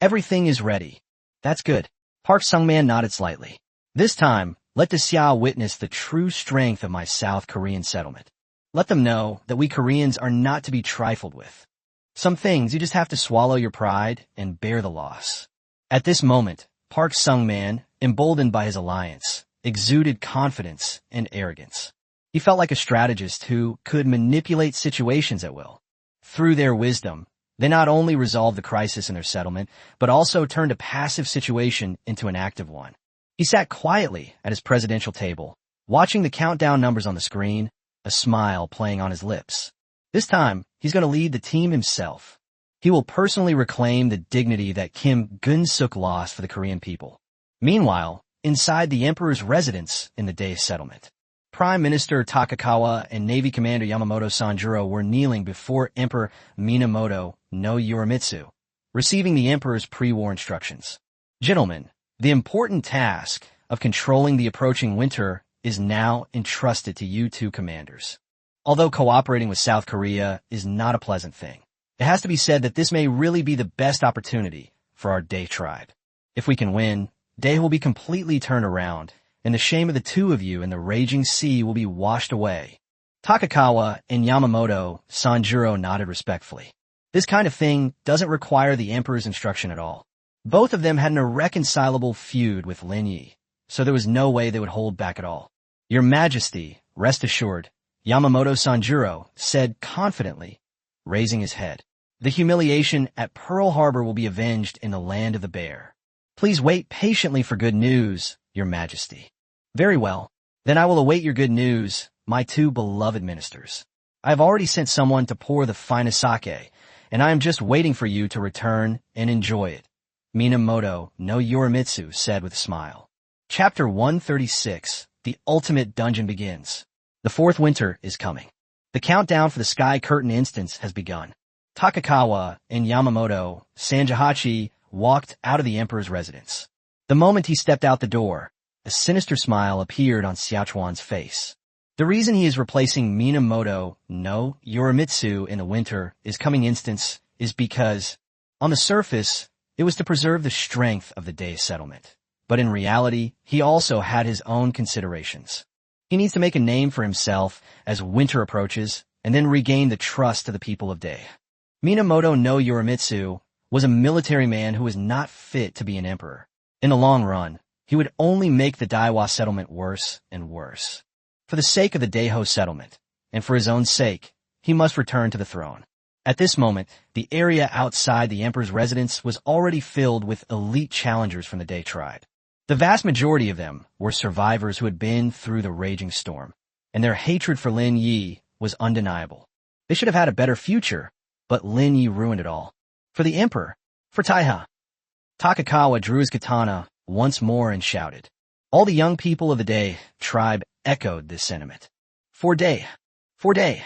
A: Everything is ready. That's good. Park Sung-man nodded slightly. This time, let the Xiao witness the true strength of my South Korean settlement. Let them know that we Koreans are not to be trifled with. Some things you just have to swallow your pride and bear the loss. At this moment, Park Sung-man, emboldened by his alliance, exuded confidence and arrogance. He felt like a strategist who could manipulate situations at will. Through their wisdom, they not only resolved the crisis in their settlement, but also turned a passive situation into an active one. He sat quietly at his presidential table, watching the countdown numbers on the screen, a smile playing on his lips. This time, he's going to lead the team himself. He will personally reclaim the dignity that Kim Gun-suk lost for the Korean people. Meanwhile, inside the emperor's residence in the Dae settlement, Prime Minister Takakawa and Navy Commander Yamamoto Sanjuro were kneeling before Emperor Minamoto no Yorimitsu, receiving the emperor's pre-war instructions. Gentlemen, the important task of controlling the approaching winter is now entrusted to you 2 commanders. Although cooperating with South Korea is not a pleasant thing, it has to be said that this may really be the best opportunity for our Dae tribe. If we can win, Dae will be completely turned around, and the shame of the 2 of you in the raging sea will be washed away. Takakawa and Yamamoto Sanjuro nodded respectfully. This kind of thing doesn't require the emperor's instruction at all. Both of them had an irreconcilable feud with Lin Ye, so there was no way they would hold back at all. Your Majesty, rest assured, Yamamoto Sanjuro said confidently, raising his head. The humiliation at Pearl Harbor will be avenged in the land of the bear. Please wait patiently for good news, Your Majesty. Very well. Then I will await your good news, my 2 beloved ministers. I have already sent someone to pour the finest sake, and I am just waiting for you to return and enjoy it. Minamoto no Yorimitsu said with a smile. Chapter 136, The Ultimate Dungeon begins. The 4th winter is coming. The countdown for the Sky Curtain instance has begun. Takakawa and Yamamoto Sanjahachi walked out of the emperor's residence. The moment he stepped out the door, a sinister smile appeared on Xiaochuan's face. The reason he is replacing Minamoto no Yorimitsu in the winter is coming instance is because, on the surface, it was to preserve the strength of the Dae settlement. But in reality, he also had his own considerations. He needs to make a name for himself as winter approaches and then regain the trust of the people of Dae. Minamoto no Yorimitsu was a military man who was not fit to be an emperor. In the long run, he would only make the Daiwa settlement worse and worse. For the sake of the Daeho settlement, and for his own sake, he must return to the throne. At this moment, the area outside the emperor's residence was already filled with elite challengers from the Dae tribe. The vast majority of them were survivors who had been through the raging storm, and their hatred for Lin Ye was undeniable. They should have had a better future, but Lin Ye ruined it all. For the emperor, for Taiha. Takakawa drew his katana once more and shouted. All the young people of the Dae tribe echoed this sentiment. For Dae. For Dae.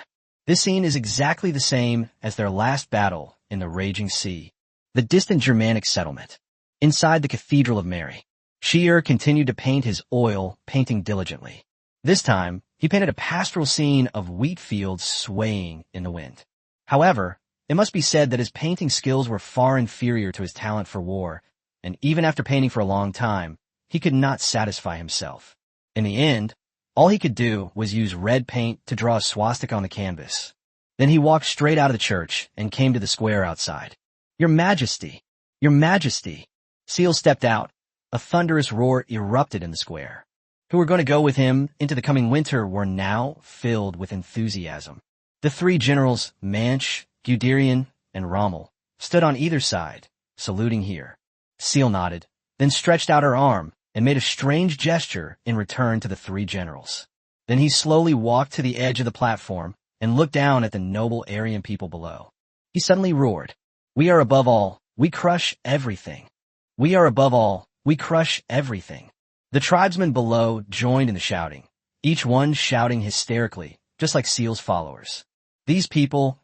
A: This scene is exactly the same as their last battle in the raging sea, the distant Germanic settlement. Inside the Cathedral of Mary, Shi'er continued to paint his oil painting diligently. This time, he He painted a pastoral scene of wheat fields swaying in the wind. However, it must be said that his painting skills were far inferior to his talent for war, and even after painting for a long time, he could not satisfy himself. In the end, all he could do was use red paint to draw a swastika on the canvas. Then he walked straight out of the church and came to the square outside. "Your Majesty! Your Majesty!" Seal stepped out. A thunderous roar erupted in the square. Who were going to go with him into the coming winter were now filled with enthusiasm. The three generals, Manch, Guderian, and Rommel, stood on either side, saluting here. Seal nodded, then stretched out her arm and made a strange gesture in return to the three generals. Then he slowly walked to the edge of the platform and looked down at the noble Aryan people below. He suddenly roared, "We are above all, we crush everything. We are above all, we crush everything." The tribesmen below joined in the shouting, each one shouting hysterically, just like Seal's followers. These people's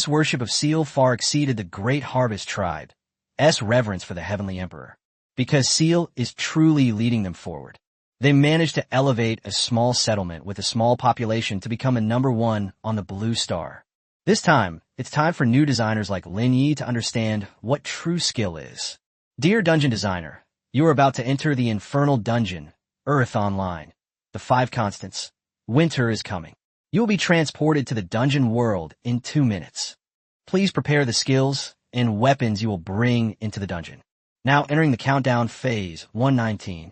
A: worship of Seal far exceeded the great Harvest tribe's reverence for the Heavenly Emperor. Because Seal is truly leading them forward, they managed to elevate a small settlement with a small population to become a number one on the Blue Star. This time, it's time for new designers like Lin Ye to understand what true skill is. Dear dungeon designer, you are about to enter the infernal dungeon, Earth Online. The 5 constants. Winter is coming. You will be transported to the dungeon world in 2 minutes. Please prepare the skills and weapons you will bring into the dungeon. Now entering the countdown phase, 119,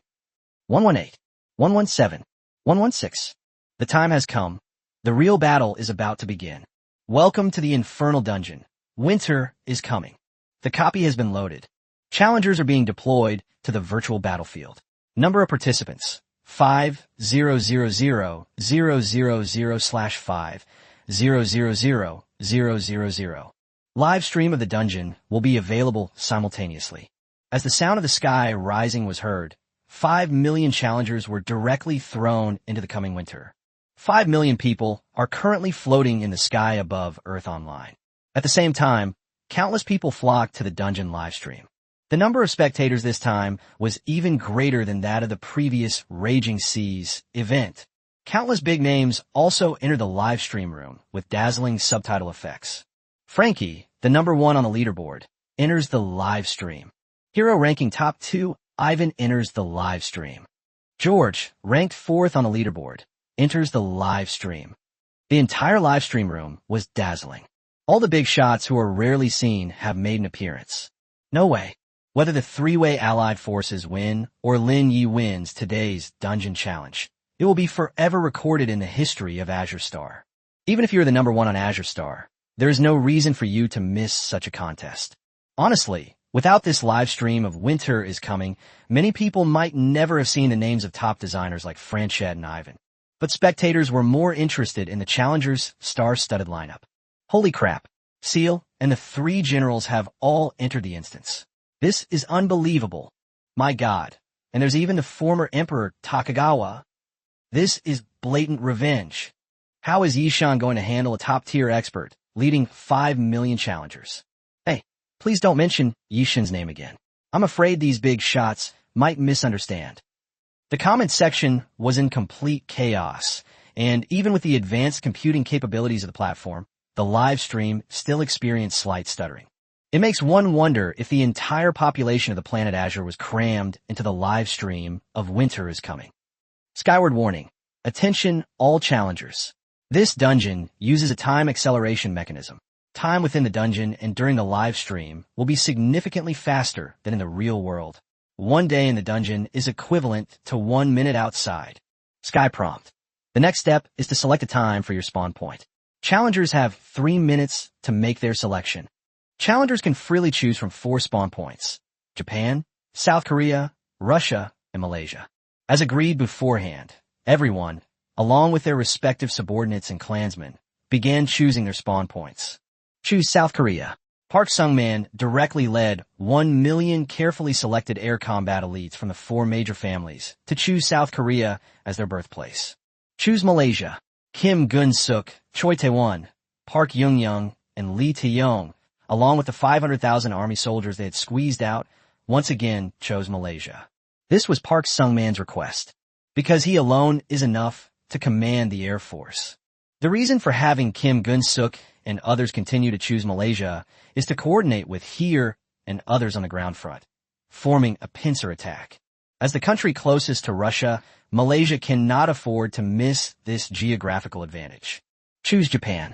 A: 118, 117, 116. The time has come. The real battle is about to begin. Welcome to the infernal dungeon. Winter is coming. The copy has been loaded. Challengers are being deployed to the virtual battlefield. Number of participants, 5,000/5,000,000. Live stream of the dungeon will be available simultaneously. As the sound of the sky rising was heard, 5 million challengers were directly thrown into the coming winter. 5 million people are currently floating in the sky above Earth Online. At the same time, countless people flocked to the dungeon livestream. The number of spectators this time was even greater than that of the previous Raging Seas event. Countless big names also entered the live stream room with dazzling subtitle effects. Frankie, the number 1 on the leaderboard, enters the live stream. Hero ranking top 2, Ivan enters the live stream. George, ranked 4th on the leaderboard, enters the live stream. The entire live stream room was dazzling. All the big shots who are rarely seen have made an appearance. No way. Whether the 3-way allied forces win or Lin Ye wins today's dungeon challenge, it will be forever recorded in the history of Azure Star. Even if you're the number 1 on Azure Star, there is no reason for you to miss such a contest. Honestly, without this live stream of Winter is Coming, many people might never have seen the names of top designers like Franchette and Ivan. But spectators were more interested in the challengers' star-studded lineup. Holy crap, Seal and the 3 generals have all entered the instance. This is unbelievable. My God. And there's even the former Emperor Takagawa. This is blatant revenge. How is Yishan going to handle a top-tier expert leading 5 million challengers? Hey, please don't mention Yishan's name again. I'm afraid these big shots might misunderstand. The comment section was in complete chaos, and even with the advanced computing capabilities of the platform, the live stream still experienced slight stuttering. It makes one wonder if the entire population of the planet Azure was crammed into the live stream of Winter is Coming. Skyward warning. Attention all challengers. This dungeon uses a time acceleration mechanism. Time within the dungeon and during the live stream will be significantly faster than in the real world. 1 day in the dungeon is equivalent to 1 minute outside. Sky prompt. The next step is to select a time for your spawn point. Challengers have 3 minutes to make their selection. Challengers can freely choose from 4 spawn points: Japan, South Korea, Russia, and Malaysia. As agreed beforehand, everyone, along with their respective subordinates and clansmen, began choosing their spawn points. Choose South Korea. Park Sung-man directly led 1 million carefully selected air combat elites from the 4 major families to choose South Korea as their birthplace. Choose Malaysia. Kim Gun-suk, Choi Tae-won, Park Young-young, and Lee Tae-yong, along with the 500,000 army soldiers they had squeezed out, once again chose Malaysia. This was Park Sung-man's request. Because he alone is enough, to command the Air Force. The reason for having Kim Gun-suk and others continue to choose Malaysia is to coordinate with here and others on the ground front, forming a pincer attack. As the country closest to Russia, Malaysia cannot afford to miss this geographical advantage. Choose Japan.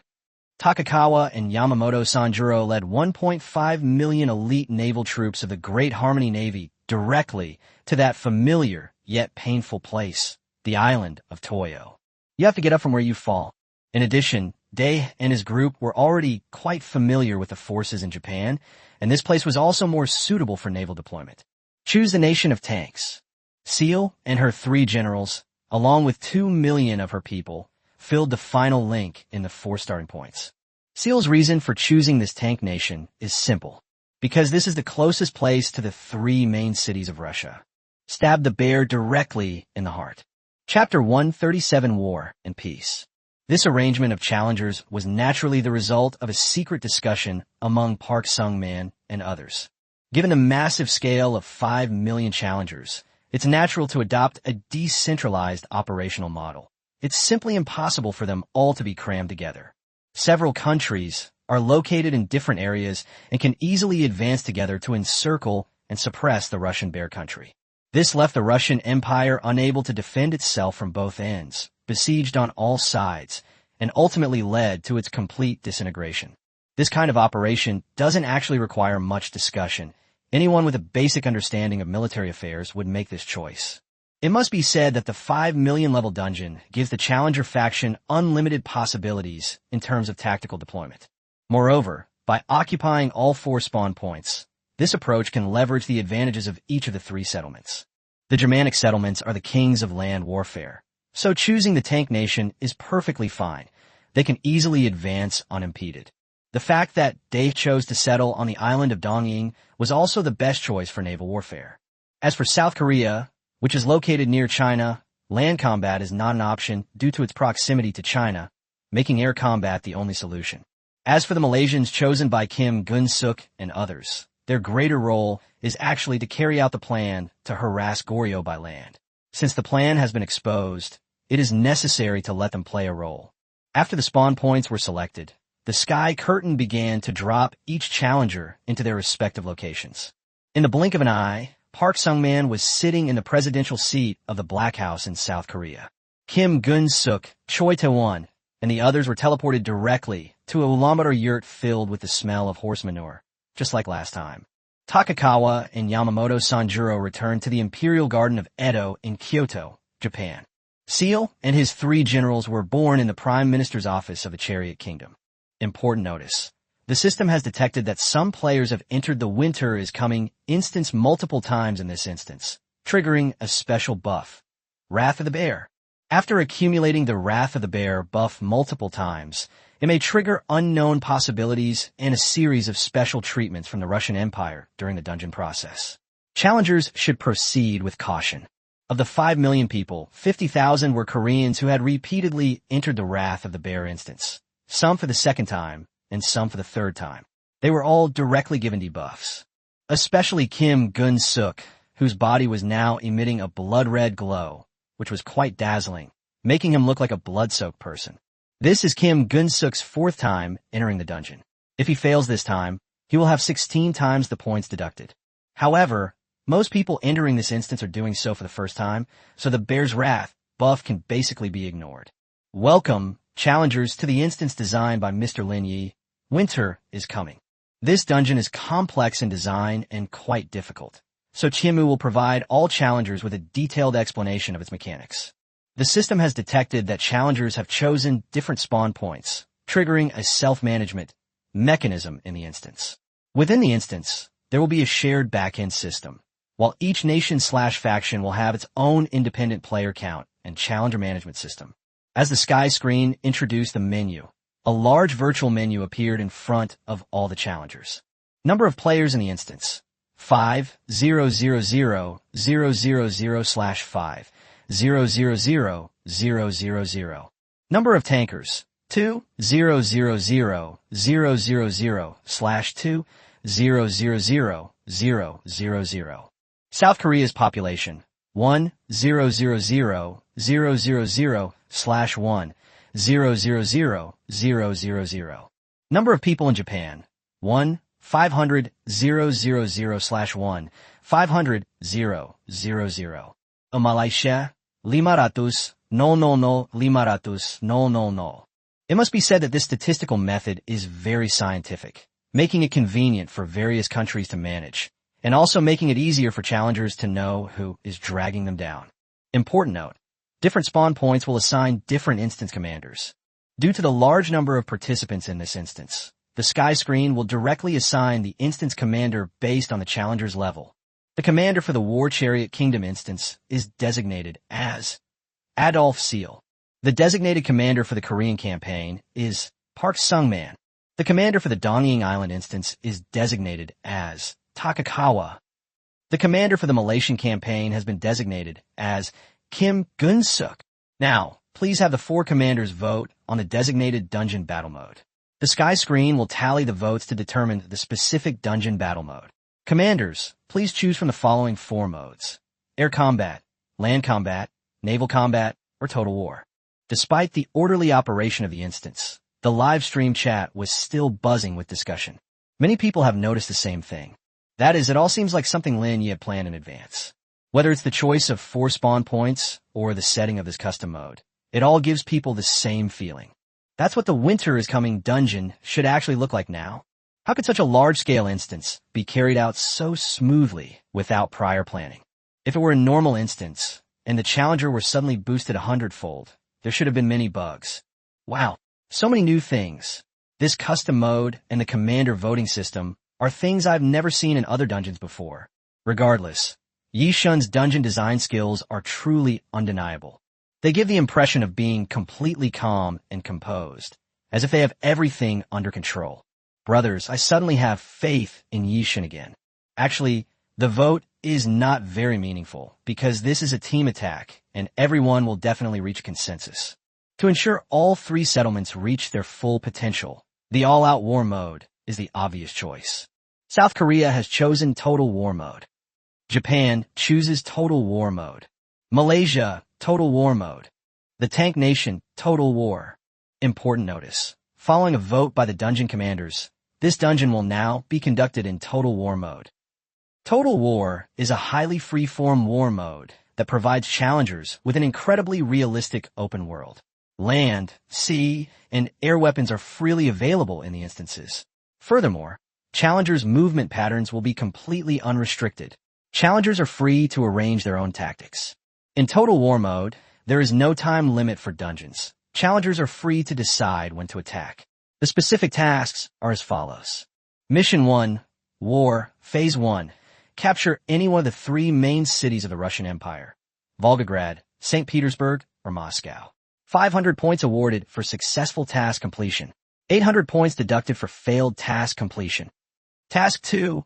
A: Takakawa and Yamamoto Sanjuro led 1.5 million elite naval troops of the Great Harmony Navy directly to that familiar yet painful place, the island of Toyo. You have to get up from where you fall. In addition, Day and his group were already quite familiar with the forces in Japan, and this place was also more suitable for naval deployment. Choose the nation of tanks. Seal and her 3 generals, along with 2 million of her people, filled the final link in the 4 starting points. Seal's reason for choosing this tank nation is simple, because this is the closest place to the 3 main cities of Russia. Stab the bear directly in the heart. Chapter 137 War and Peace. This arrangement of challengers was naturally the result of a secret discussion among Park Sung-man and others. Given the massive scale of 5 million challengers, it's natural to adopt a decentralized operational model. It's simply impossible for them all to be crammed together. Several countries are located in different areas and can easily advance together to encircle and suppress the Russian bear country. This left the Russian Empire unable to defend itself from both ends, besieged on all sides, and ultimately led to its complete disintegration. This kind of operation doesn't actually require much discussion. Anyone with a basic understanding of military affairs would make this choice. It must be said that the 5 million level dungeon gives the challenger faction unlimited possibilities in terms of tactical deployment. Moreover, by occupying all 4 spawn points, this approach can leverage the advantages of each of the 3 settlements. The Germanic settlements are the kings of land warfare, so choosing the tank nation is perfectly fine. They can easily advance unimpeded. The fact that they chose to settle on the island of Dongying was also the best choice for naval warfare. As for South Korea, which is located near China, land combat is not an option due to its proximity to China, making air combat the only solution. As for the Malaysians chosen by Kim Gun-suk and others, their greater role is actually to carry out the plan to harass Goryeo by land. Since the plan has been exposed, it is necessary to let them play a role. After the spawn points were selected, the sky curtain began to drop each challenger into their respective locations. In the blink of an eye, Park Sung-man was sitting in the presidential seat of the Black House in South Korea. Kim Gun-suk, Choi Tae-won, and the others were teleported directly to a Ulaanbaatar yurt filled with the smell of horse manure, just like last time. Takakawa and Yamamoto Sanjuro returned to the Imperial Garden of Edo in Kyoto, Japan. Seal and his 3 generals were born in the Prime Minister's office of the Chariot Kingdom. Important notice. The system has detected that some players have entered the winter is coming instance multiple times in this instance, triggering a special buff. Wrath of the Bear. After accumulating the Wrath of the Bear buff multiple times, it may trigger unknown possibilities and a series of special treatments from the Russian Empire during the dungeon process. Challengers should proceed with caution. Of the 5 million people, 50,000 were Koreans who had repeatedly entered the Wrath of the Bear instance, some for the 2nd time, and some for the 3rd time. They were all directly given debuffs. Especially Kim Gun-suk, whose body was now emitting a blood-red glow, which was quite dazzling, making him look like a blood-soaked person. This is Kim Gun-suk's 4th time entering the dungeon. If he fails this time, he will have 16 times the points deducted. However, most people entering this instance are doing so for the first time, so the Bear's Wrath buff can basically be ignored. Welcome, challengers, to the instance designed by Mr. Lin Ye. Winter is coming. This dungeon is complex in design and quite difficult, so Chimu will provide all challengers with a detailed explanation of its mechanics. The system has detected that challengers have chosen different spawn points, triggering a self-management mechanism in the instance. Within the instance, there will be a shared backend system, while each nation/faction will have its own independent player count and challenger management system. As the sky screen introduced the menu, a large virtual menu appeared in front of all the challengers. Number of players in the instance: 5,000,000/5,000,000. Number of tankers: 2,000,000/2,000,000. South Korea's population: 1,000,000/1,000,000. Number of people in Japan, 1,500,000/1,500,000. Malaysia, 500,000,000,000. It must be said that this statistical method is very scientific, making it convenient for various countries to manage, and also making it easier for challengers to know who is dragging them down. Important note, different spawn points will assign different instance commanders. Due to the large number of participants in this instance, the sky screen will directly assign the instance commander based on the challenger's level. The commander for the War Chariot Kingdom instance is designated as Adolf Seal. The designated commander for the Korean campaign is Park Sung-man. The commander for the Dongying Island instance is designated as Takakawa. The commander for the Malaysian campaign has been designated as Kim Gun-suk. Now, please have the 4 commanders vote on the designated dungeon battle mode. The sky screen will tally the votes to determine the specific dungeon battle mode. Commanders, please choose from the following 4 modes: air combat, land combat, naval combat, or total war. Despite the orderly operation of the instance, the live stream chat was still buzzing with discussion. Many people have noticed the same thing. That is, it all seems like something Lin Ye had planned in advance. Whether it's the choice of 4 spawn points or the setting of this custom mode, it all gives people the same feeling. That's what the Winter is Coming dungeon should actually look like now. How could such a large-scale instance be carried out so smoothly without prior planning? If it were a normal instance, and the challenger were suddenly boosted 100-fold, there should have been many bugs. Wow, so many new things. This custom mode and the commander voting system are things I've never seen in other dungeons before. Regardless, Yi Shun's dungeon design skills are truly undeniable. They give the impression of being completely calm and composed, as if they have everything under control. Brothers, I suddenly have faith in Yi Shun again. Actually, the vote is not very meaningful, because this is a team attack, and everyone will definitely reach consensus. To ensure all 3 settlements reach their full potential, the all-out war mode is the obvious choice. South Korea has chosen Total War Mode. Japan chooses Total War Mode. Malaysia, Total War Mode. The Tank Nation, Total War. Important notice. Following a vote by the dungeon commanders, this dungeon will now be conducted in Total War Mode. Total War is a highly free-form war mode that provides challengers with an incredibly realistic open world. Land, sea, and air weapons are freely available in the instances. Furthermore, challengers' movement patterns will be completely unrestricted. Challengers are free to arrange their own tactics. In Total War Mode, there is no time limit for dungeons. Challengers are free to decide when to attack. The specific tasks are as follows. Mission 1, War, Phase 1. Capture any one of the 3 main cities of the Russian Empire: Volgograd, St. Petersburg, or Moscow. 500 points awarded for successful task completion. 800 points deducted for failed task completion. Task 2.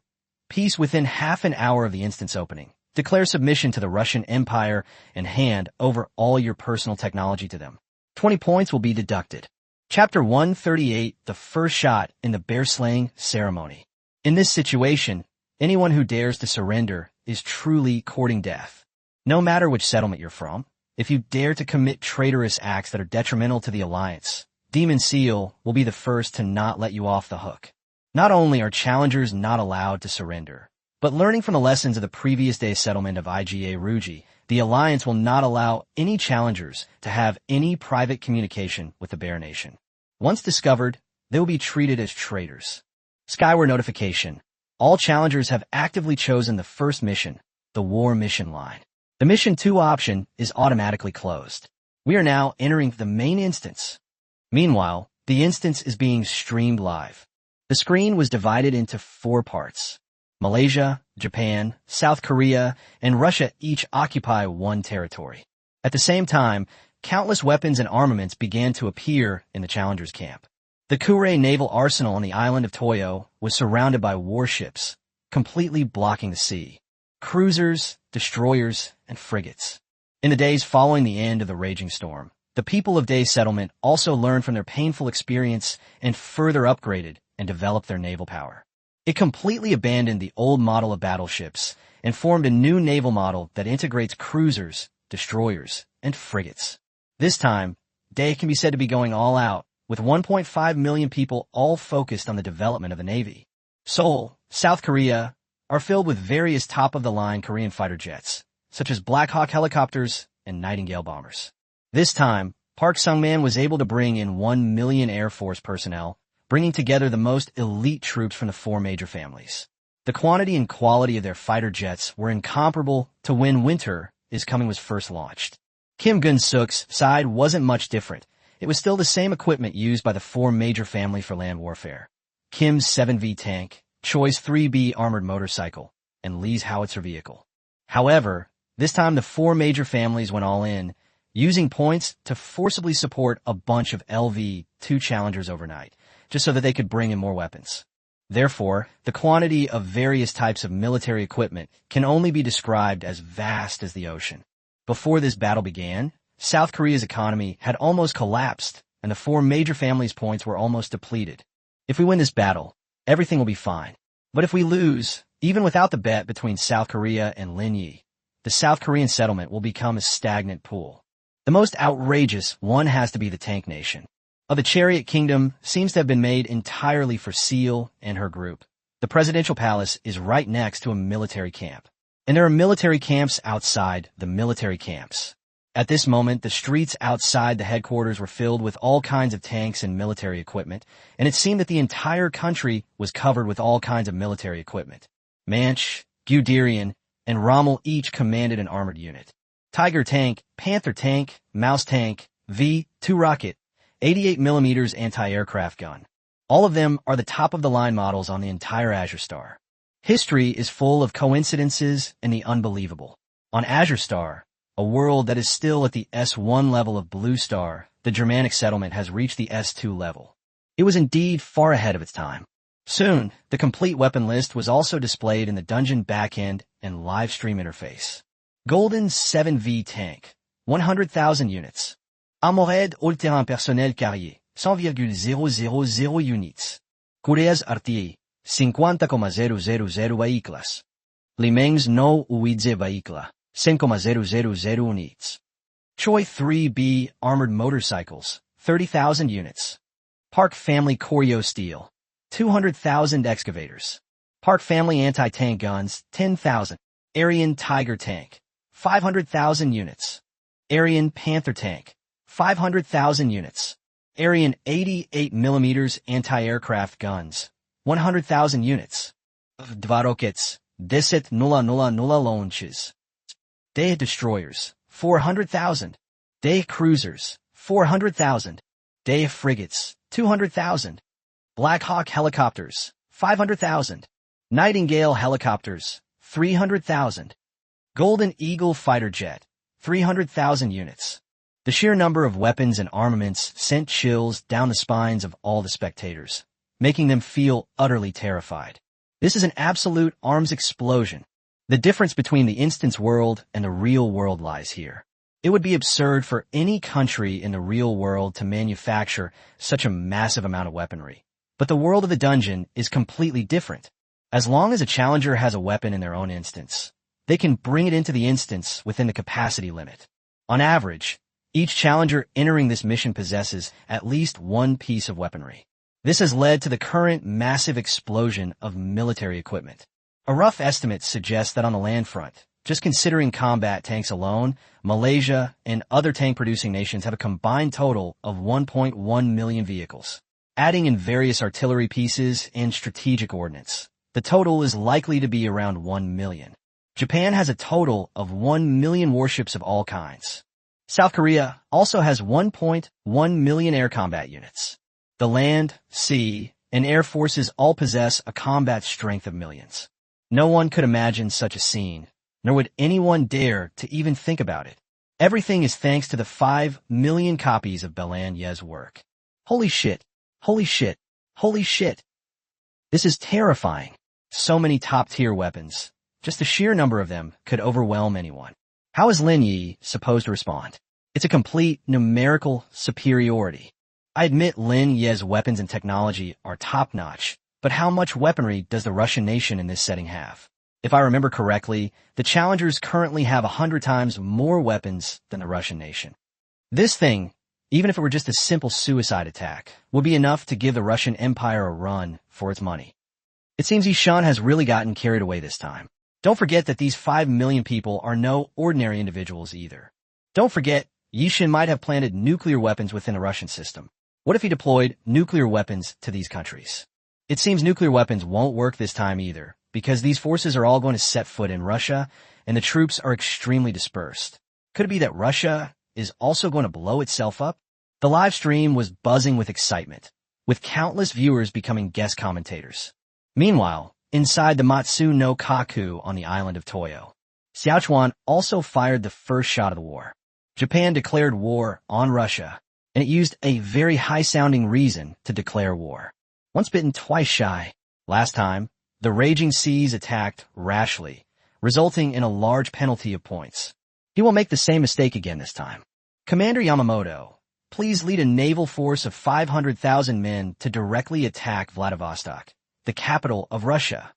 A: Peace within half an hour of the instance opening. Declare submission to the Russian Empire and hand over all your personal technology to them. 20 points will be deducted. Chapter 138, The First Shot in the Bear Slaying Ceremony. In this situation, anyone who dares to surrender is truly courting death. No matter which settlement you're from, if you dare to commit traitorous acts that are detrimental to the Alliance, Demon Seal will be the first to not let you off the hook. Not only are challengers not allowed to surrender, but learning from the lessons of the previous day's settlement of Iga Ruji, the Alliance will not allow any challengers to have any private communication with the Bear Nation. Once discovered, they will be treated as traitors. Skyward notification. All challengers have actively chosen the first mission, the War Mission line. The Mission 2 option is automatically closed. We are now entering the main instance. Meanwhile, the instance is being streamed live. The screen was divided into 4 parts. Malaysia, Japan, South Korea, and Russia each occupy 1 territory. At the same time, countless weapons and armaments began to appear in the challengers' camp. The Kure naval arsenal on the island of Toyo was surrounded by warships, completely blocking the sea. Cruisers, destroyers, and frigates. In the days following the end of the raging storm, the people of Day Settlement also learned from their painful experience and further upgraded and developed their naval power. It completely abandoned the old model of battleships and formed a new naval model that integrates cruisers, destroyers, and frigates. This time, Day can be said to be going all out, with 1.5 million people all focused on the development of the Navy. Seoul, South Korea, are filled with various top-of-the-line Korean fighter jets, such as Black Hawk helicopters and Nightingale bombers. This time, Park Sung-man was able to bring in 1 million Air Force personnel, bringing together the most elite troops from the four major families. The quantity and quality of their fighter jets were incomparable to when Winter is Coming was first launched. Kim Gun-suk's side wasn't much different. It was still the same equipment used by the four major families for land warfare. Kim's 7V tank, Choi's 3B armored motorcycle, and Lee's howitzer vehicle. However, this time the four major families went all in, using points to forcibly support a bunch of LV2 Challengers overnight, just so that they could bring in more weapons. Therefore, the quantity of various types of military equipment can only be described as vast as the ocean. Before this battle began, South Korea's economy had almost collapsed, and the four major families' points were almost depleted. If we win this battle, everything will be fine. But if we lose, even without the bet between South Korea and Lin Ye, the South Korean settlement will become a stagnant pool. The most outrageous one has to be the Tank Nation. The Chariot Kingdom seems to have been made entirely for Seal and her group. The presidential palace is right next to a military camp. And there are military camps outside the military camps. At this moment, the streets outside the headquarters were filled with all kinds of tanks and military equipment, and it seemed that the entire country was covered with all kinds of military equipment. Manch, Guderian, and Rommel each commanded an armored unit. Tiger tank, Panther tank, Mouse tank, V2 rocket, 88mm anti-aircraft gun. All of them are the top-of-the-line models on the entire Azure Star. History is full of coincidences and the unbelievable. On Azure Star, a world that is still at the S1 level of Blue Star, the Germanic settlement has reached the S2 level. It was indeed far ahead of its time. Soon, the complete weapon list was also displayed in the dungeon backend and live stream interface. Golden 7V tank, 100,000 units. Armored all-terrain personnel carrier, 100,000 units. Korea's artillery, 50,000 vehicles. Limengs no uidze vehicla, 10,000 units. Choi 3B armored motorcycles, 30,000 units. Park Family Koryo steel, 200,000 excavators. Park Family anti-tank guns, 10,000. Aryan Tiger tank, 500,000 units. Aryan Panther tank, 500,000 units. Aryan 88mm anti-aircraft guns, 100,000 units. Dva rockets, 10,000 launches. Day destroyers, 400,000. Day cruisers, 400,000. Day frigates, 200,000. Black Hawk helicopters, 500,000. Nightingale helicopters, 300,000. Golden Eagle fighter jet, 300,000 units. The sheer number of weapons and armaments sent chills down the spines of all the spectators, making them feel utterly terrified. This is an absolute arms explosion. The difference between the instance world and the real world lies here. It would be absurd for any country in the real world to manufacture such a massive amount of weaponry. But the world of the dungeon is completely different. As long as a challenger has a weapon in their own instance, they can bring it into the instance within the capacity limit. On average, each challenger entering this mission possesses at least one piece of weaponry. This has led to the current massive explosion of military equipment. A rough estimate suggests that on the land front, just considering combat tanks alone, Malaysia and other tank-producing nations have a combined total of 1.1 million vehicles. Adding in various artillery pieces and strategic ordnance, the total is likely to be around 1 million. Japan has a total of 1 million warships of all kinds. South Korea also has 1.1 million air combat units. The land, sea, and air forces all possess a combat strength of millions. No one could imagine such a scene, nor would anyone dare to even think about it. Everything is thanks to the 5 million copies of Lin Ye's work. Holy shit. Holy shit. Holy shit. This is terrifying. So many top-tier weapons. Just the sheer number of them could overwhelm anyone. How is Lin Ye supposed to respond? It's a complete numerical superiority. I admit Lin Ye's weapons and technology are top-notch, But how much weaponry does the Russian nation in this setting have? If I remember correctly, the challengers currently have 100 times more weapons than the Russian nation. This thing, even if it were just a simple suicide attack, would be enough to give the Russian Empire a run for its money. It seems Yishan has really gotten carried away this time. Don't forget that these 5 million people are no ordinary individuals either. Don't forget, Yishan might have planted nuclear weapons within the Russian system. What if he deployed nuclear weapons to these countries? It seems nuclear weapons won't work this time either, because these forces are all going to set foot in Russia, and the troops are extremely dispersed. Could it be that Russia is also going to blow itself up? The live stream was buzzing with excitement, with countless viewers becoming guest commentators. Meanwhile, inside the Matsu no Kaku on the island of Toyo, Xiaochuan also fired the first shot of the war. Japan declared war on Russia, and it used a very high-sounding reason to declare war. Once bitten, twice shy. Last time, the raging seas attacked rashly, resulting in a large penalty of points. He will make the same mistake again this time. Commander Yamamoto, please lead a naval force of 500,000 men to directly attack Vladivostok, the capital of Russia.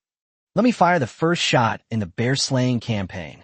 A: Let me fire the first shot in the bear-slaying campaign.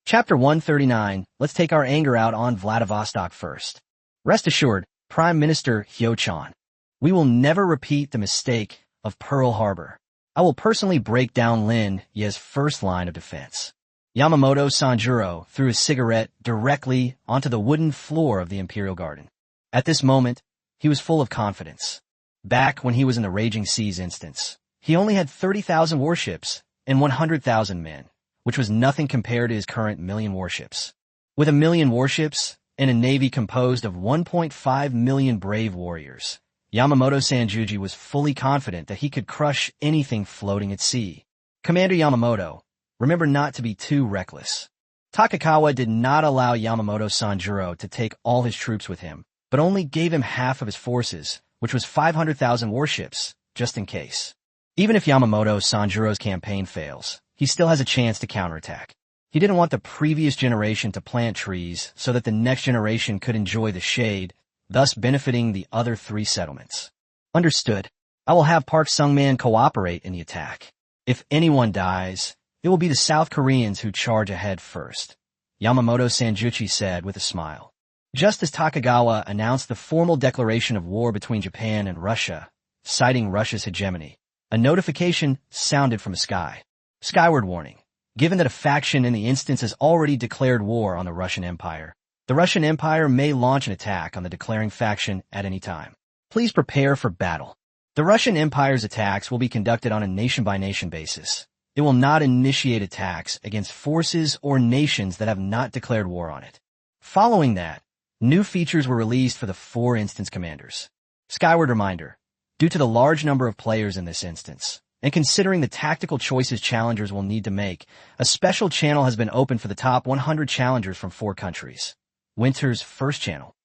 A: Chapter 139, let's take our anger out on Vladivostok first. Rest assured, Prime Minister Hyo-chan, we will never repeat the mistake of Pearl Harbor. I will personally break down Lin Ye's first line of defense. Yamamoto Sanjuro threw a cigarette directly onto the wooden floor of the Imperial Garden. At this moment, he was full of confidence. Back when he was in the Raging Seas instance, he only had 30,000 warships and 100,000 men, which was nothing compared to his current million warships. With 1 million warships and a navy composed of 1.5 million brave warriors, Yamamoto Sanjuji was fully confident that he could crush anything floating at sea. Commander Yamamoto, remember not to be too reckless. Takakawa did not allow Yamamoto Sanjuro to take all his troops with him, but only gave him half of his forces, which was 500,000 warships, just in case. Even if Yamamoto Sanjuro's campaign fails, he still has a chance to counterattack. He didn't want the previous generation to plant trees so that the next generation could enjoy the shade, thus benefiting the other 3 settlements. Understood. I will have Park Sung-man cooperate in the attack. If anyone dies, it will be the South Koreans who charge ahead first, Yamamoto Sanjuchi said with a smile. Just as Takagawa announced the formal declaration of war between Japan and Russia, citing Russia's hegemony, a notification sounded from the sky. Skyward warning. Given that a faction in the instance has already declared war on the Russian Empire, the Russian Empire may launch an attack on the declaring faction at any time. Please prepare for battle. The Russian Empire's attacks will be conducted on a nation-by-nation basis. It will not initiate attacks against forces or nations that have not declared war on it. Following that, new features were released for the 4 instance commanders. Skyward reminder, due to the large number of players in this instance, and considering the tactical choices challengers will need to make, a special channel has been opened for the top 100 challengers from 4 countries. Winter's first channel.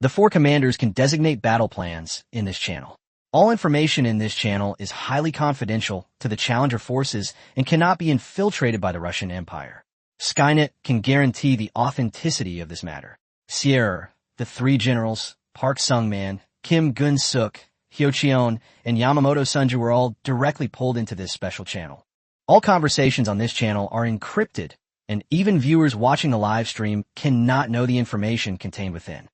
A: The 4 commanders can designate battle plans in this channel. All information in this channel is highly confidential to the challenger forces and cannot be infiltrated by the Russian Empire. Skynet can guarantee the authenticity of this matter. Sierra, the 3 generals, Park Sung-man, Kim Gun-suk, Hyo-cheon, and Yamamoto Sanju were all directly pulled into this special channel. All conversations on this channel are encrypted, and even viewers watching the live stream cannot know the information contained within.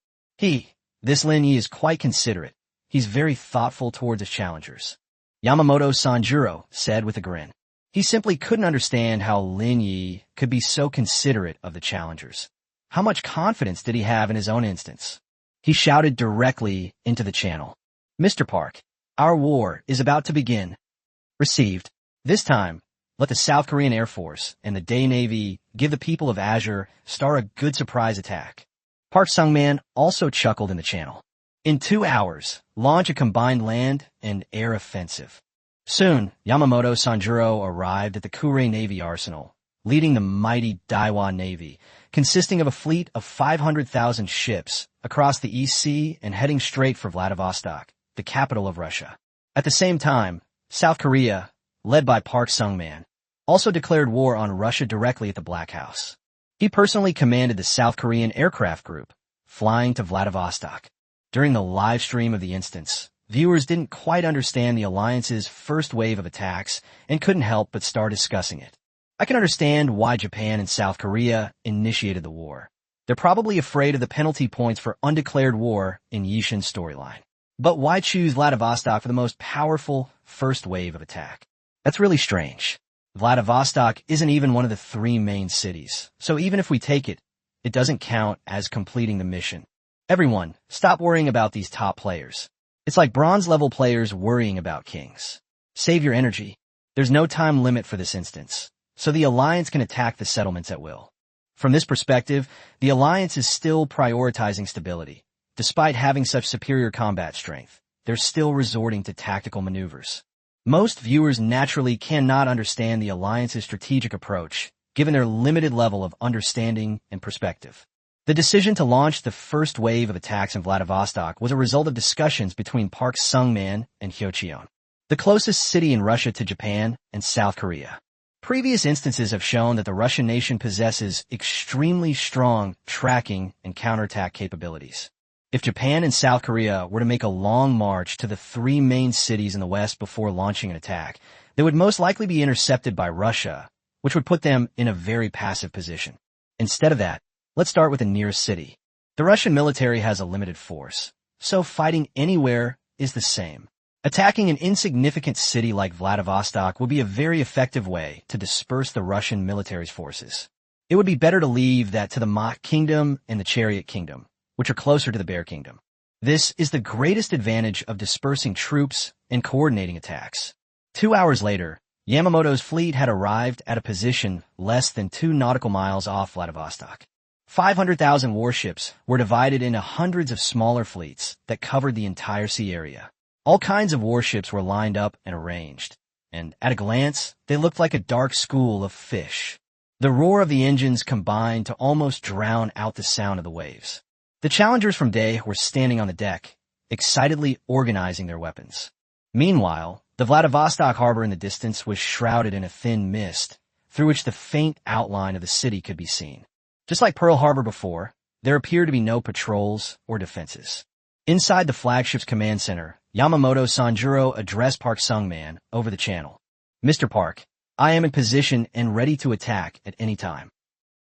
A: This Lin Ye is quite considerate. He's very thoughtful towards his challengers, Yamamoto Sanjuro said with a grin. He simply couldn't understand how Lin Ye could be so considerate of the challengers. How much confidence did he have in his own instance? He shouted directly into the channel. Mr. Park, our war is about to begin. Received. This time, let the South Korean Air Force and the Day Navy give the people of Azure Star a good surprise attack. Park Sung-man also chuckled in the channel. In 2 hours, launch a combined land and air offensive. Soon, Yamamoto Sanjuro arrived at the Kure Navy Arsenal, leading the mighty Daiwa Navy, consisting of a fleet of 500,000 ships across the East Sea and heading straight for Vladivostok, the capital of Russia. At the same time, South Korea, led by Park Sung-man, also declared war on Russia directly at the Black House. He personally commanded the South Korean aircraft group, flying to Vladivostok. During the live stream of the instance, viewers didn't quite understand the alliance's first wave of attacks and couldn't help but start discussing it. I can understand why Japan and South Korea initiated the war. They're probably afraid of the penalty points for undeclared war in Yishin's storyline. But why choose Vladivostok for the most powerful first wave of attack? That's really strange. Vladivostok isn't even one of the three main cities, so even if we take it, it doesn't count as completing the mission. Everyone, stop worrying about these top players. It's like bronze-level players worrying about kings. Save your energy. There's no time limit for this instance, so the Alliance can attack the settlements at will. From this perspective, the Alliance is still prioritizing stability. Despite having such superior combat strength, they're still resorting to tactical maneuvers. Most viewers naturally cannot understand the Alliance's strategic approach, given their limited level of understanding and perspective. The decision to launch the first wave of attacks in Vladivostok was a result of discussions between Park Sung-man and Hyocheon, the closest city in Russia to Japan and South Korea. Previous instances have shown that the Russian nation possesses extremely strong tracking and counterattack capabilities. If Japan and South Korea were to make a long march to the three main cities in the west before launching an attack, they would most likely be intercepted by Russia, which would put them in a very passive position. Instead of that, let's start with the nearest city. The Russian military has a limited force, so fighting anywhere is the same. Attacking an insignificant city like Vladivostok would be a very effective way to disperse the Russian military's forces. It would be better to leave that to the Mach Kingdom and the Chariot Kingdom, which are closer to the Bear Kingdom. This is the greatest advantage of dispersing troops and coordinating attacks. 2 hours later, Yamamoto's fleet had arrived at a position less than 2 nautical miles off Vladivostok. 500,000 warships were divided into hundreds of smaller fleets that covered the entire sea area. All kinds of warships were lined up and arranged, and at a glance, they looked like a dark school of fish. The roar of the engines combined to almost drown out the sound of the waves. The challengers from Day were standing on the deck, excitedly organizing their weapons. Meanwhile, the Vladivostok harbor in the distance was shrouded in a thin mist, through which the faint outline of the city could be seen. Just like Pearl Harbor before, there appeared to be no patrols or defenses. Inside the flagship's command center, Yamamoto Sanjuro addressed Park Sung-man over the channel. "Mr. Park, I am in position and ready to attack at any time."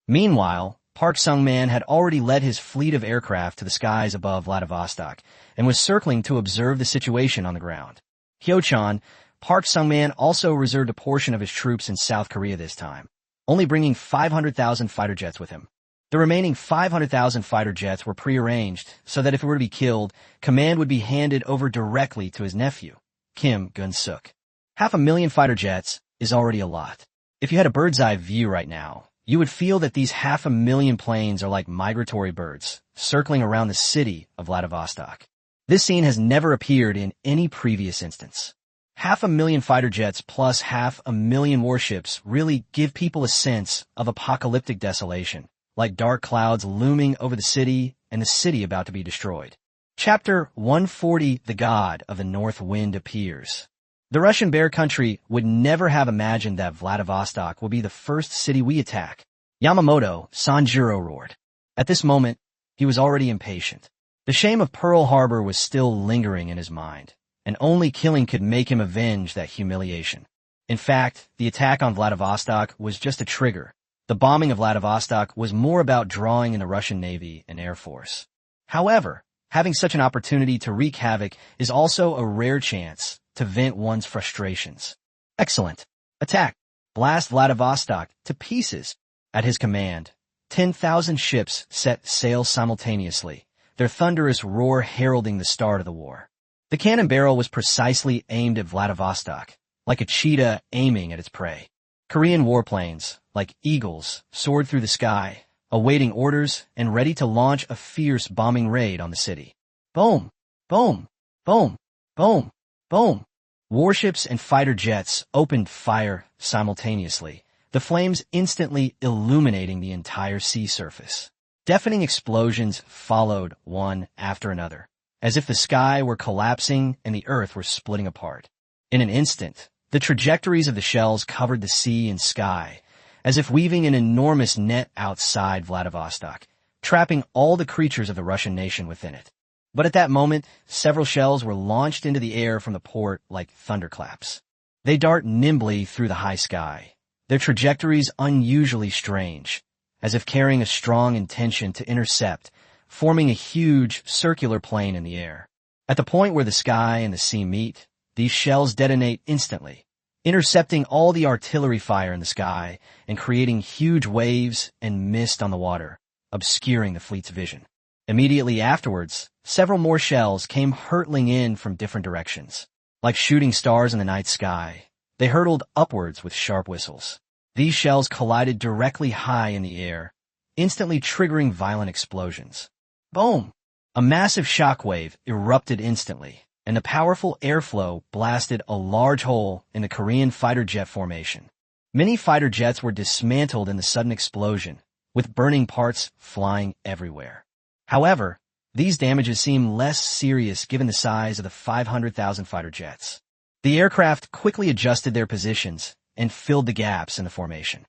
A: Meanwhile, Park Sung-man had already led his fleet of aircraft to the skies above Vladivostok and was circling to observe the situation on the ground. Hyocheon, Park Sung-man also reserved a portion of his troops in South Korea this time, only bringing 500,000 fighter jets with him. The remaining 500,000 fighter jets were prearranged so that if he were to be killed, command would be handed over directly to his nephew, Kim Gun-suk. 500,000 fighter jets is already a lot. If you had a bird's-eye view right now, you would feel that these 500,000 planes are like migratory birds, circling around the city of Vladivostok. This scene has never appeared in any previous instance. 500,000 fighter jets plus 500,000 warships really give people a sense of apocalyptic desolation, like dark clouds looming over the city and the city about to be destroyed. Chapter 140, The God of the North Wind appears. The Russian Bear Country would never have imagined that Vladivostok would be the first city we attack. Yamamoto Sanjuro roared. At this moment, he was already impatient. The shame of Pearl Harbor was still lingering in his mind, and only killing could make him avenge that humiliation. In fact, the attack on Vladivostok was just a trigger. The bombing of Vladivostok was more about drawing in the Russian Navy and Air Force. However, having such an opportunity to wreak havoc is also a rare chance to vent one's frustrations. Excellent. Attack. Blast Vladivostok to pieces. At his command, 10,000 ships set sail simultaneously, their thunderous roar heralding the start of the war. The cannon barrel was precisely aimed at Vladivostok, like a cheetah aiming at its prey. Korean warplanes, like eagles, soared through the sky, awaiting orders and ready to launch a fierce bombing raid on the city. Boom! Boom! Boom! Boom! Boom! Warships and fighter jets opened fire simultaneously, the flames instantly illuminating the entire sea surface. Deafening explosions followed one after another, as if the sky were collapsing and the earth were splitting apart. In an instant, the trajectories of the shells covered the sea and sky, as if weaving an enormous net outside Vladivostok, trapping all the creatures of the Russian nation within it. But at that moment, several shells were launched into the air from the port like thunderclaps. They dart nimbly through the high sky, their trajectories unusually strange, as if carrying a strong intention to intercept, forming a huge, circular plane in the air. At the point where the sky and the sea meet, these shells detonate instantly, intercepting all the artillery fire in the sky and creating huge waves and mist on the water, obscuring the fleet's vision. Immediately afterwards, several more shells came hurtling in from different directions. Like shooting stars in the night sky, they hurtled upwards with sharp whistles. These shells collided directly high in the air, instantly triggering violent explosions. Boom! A massive shockwave erupted instantly, and the powerful airflow blasted a large hole in the Korean fighter jet formation. Many fighter jets were dismantled in the sudden explosion, with burning parts flying everywhere. However, these damages seem less serious given the size of the 500,000 fighter jets. The aircraft quickly adjusted their positions and filled the gaps in the formation.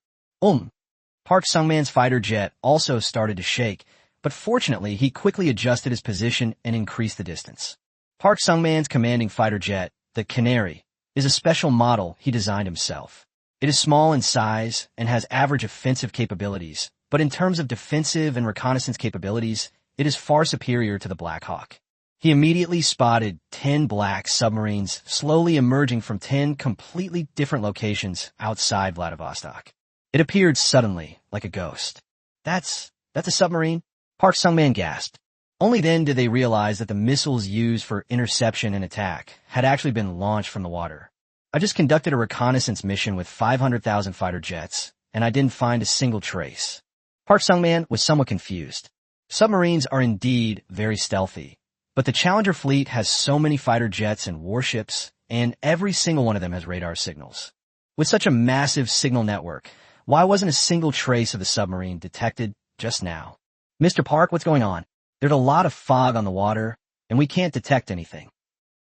A: Park Sung-man's fighter jet also started to shake, but fortunately he quickly adjusted his position and increased the distance. Park Sung-man's commanding fighter jet, the Canary, is a special model he designed himself. It is small in size and has average offensive capabilities, but in terms of defensive and reconnaissance capabilities, it is far superior to the Black Hawk. He immediately spotted 10 black submarines slowly emerging from 10 completely different locations outside Vladivostok. It appeared suddenly, like a ghost. That's a submarine? Park Sung-man gasped. Only then did they realize that the missiles used for interception and attack had actually been launched from the water. I just conducted a reconnaissance mission with 500,000 fighter jets, and I didn't find a single trace. Park Sung-man was somewhat confused. Submarines are indeed very stealthy, but the Challenger fleet has so many fighter jets and warships, and every single one of them has radar signals. With such a massive signal network, why wasn't a single trace of the submarine detected just now? Mr. Park, what's going on? There's a lot of fog on the water, and we can't detect anything.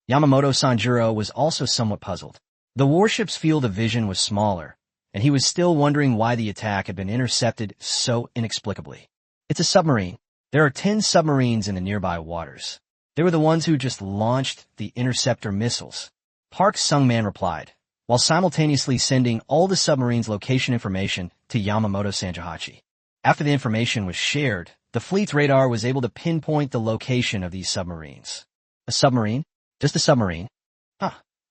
A: Yamamoto Sanjuro was also somewhat puzzled. The warship's field of vision was smaller, and he was still wondering why the attack had been intercepted so inexplicably. It's a submarine. There are 10 submarines in the nearby waters. They were the ones who just launched the interceptor missiles. Park Sung-man replied, while simultaneously sending all the submarines' location information to Yamamoto Sanjihachi. After the information was shared, the fleet's radar was able to pinpoint the location of these submarines. A submarine? Just a submarine?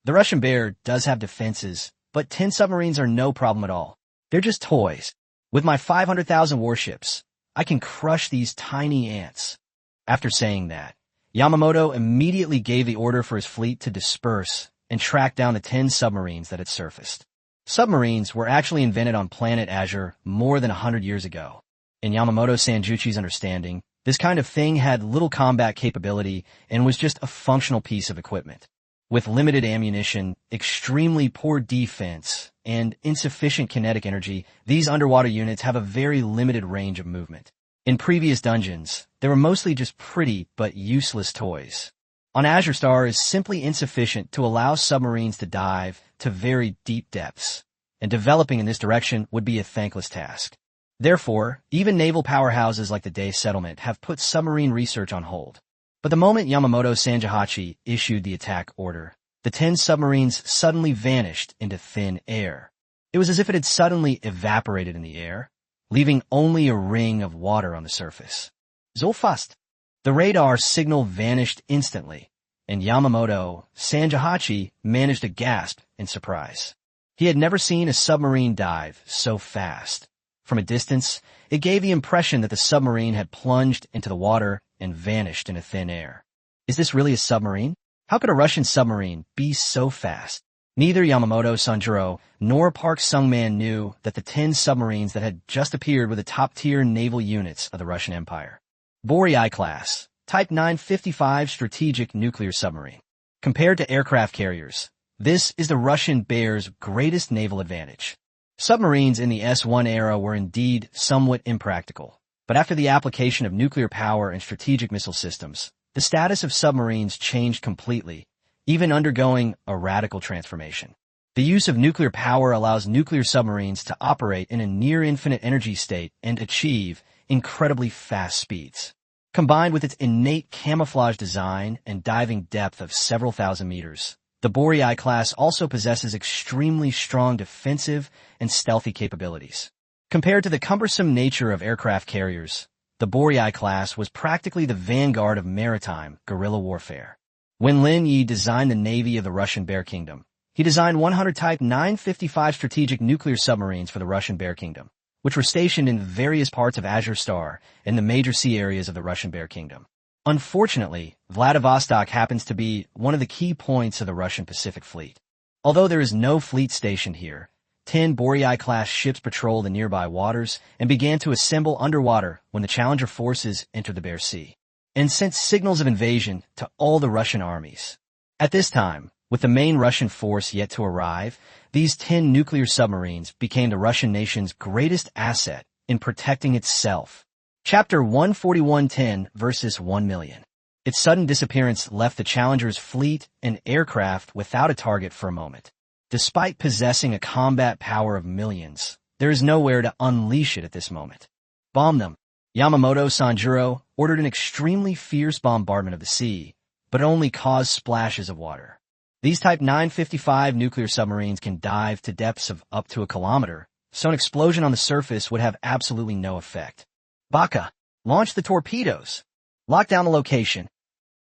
A: The Russian Bear does have defenses, but 10 submarines are no problem at all. They're just toys. With my 500,000 warships, I can crush these tiny ants. After saying that, Yamamoto immediately gave the order for his fleet to disperse and track down the 10 submarines that had surfaced. Submarines were actually invented on planet Azure more than 100 years ago. In Yamamoto Sanjuchi's understanding, this kind of thing had little combat capability and was just a functional piece of equipment. With limited ammunition, extremely poor defense, and insufficient kinetic energy, these underwater units have a very limited range of movement. In previous dungeons, they were mostly just pretty but useless toys. On Azure Star is simply insufficient to allow submarines to dive to very deep depths, and developing in this direction would be a thankless task. Therefore, even naval powerhouses like the Day Settlement have put submarine research on hold. But the moment Yamamoto Sanjihachi issued the attack order, the 10 submarines suddenly vanished into thin air. It was as if it had suddenly evaporated in the air, leaving only a ring of water on the surface. So fast. The radar signal vanished instantly, and Yamamoto Sanjihachi managed to gasp in surprise. He had never seen a submarine dive so fast. From a distance, it gave the impression that the submarine had plunged into the water and vanished into thin air. Is this really a submarine? How could a Russian submarine be so fast? Neither Yamamoto Sanjuro nor Park Sung-man knew that the 10 submarines that had just appeared were the top-tier naval units of the Russian Empire. Boreai class, Type 955 strategic nuclear submarine. Compared to aircraft carriers, this is the Russian Bear's greatest naval advantage. Submarines in the S-1 era were indeed somewhat impractical, but after the application of nuclear power and strategic missile systems, the status of submarines changed completely, even undergoing a radical transformation. The use of nuclear power allows nuclear submarines to operate in a near-infinite energy state and achieve incredibly fast speeds. Combined with its innate camouflage design and diving depth of several thousand meters, the Boreai class also possesses extremely strong defensive and stealthy capabilities. Compared to the cumbersome nature of aircraft carriers, the Boreai class was practically the vanguard of maritime guerrilla warfare. When Lin Ye designed the navy of the Russian Bear Kingdom, he designed 100 Type 955 strategic nuclear submarines for the Russian Bear Kingdom, which were stationed in various parts of Azure Star and the major sea areas of the Russian Bear Kingdom. Unfortunately, Vladivostok happens to be one of the key points of the Russian Pacific Fleet. Although there is no fleet stationed here, 10 Boreai-class ships patrol the nearby waters and began to assemble underwater when the Challenger forces entered the Bear Sea, and sent signals of invasion to all the Russian armies. At this time, with the main Russian force yet to arrive, these 10 nuclear submarines became the Russian nation's greatest asset in protecting itself. Chapter 141:10 versus 1 million. Its sudden disappearance left the Challenger's fleet and aircraft without a target for a moment. Despite possessing a combat power of millions, there is nowhere to unleash it at this moment. Bomb them. Yamamoto Sanjuro ordered an extremely fierce bombardment of the sea, but it only caused splashes of water. These Type 955 nuclear submarines can dive to depths of up to a kilometer, so an explosion on the surface would have absolutely no effect. Baka, launch the torpedoes. Lock down the location.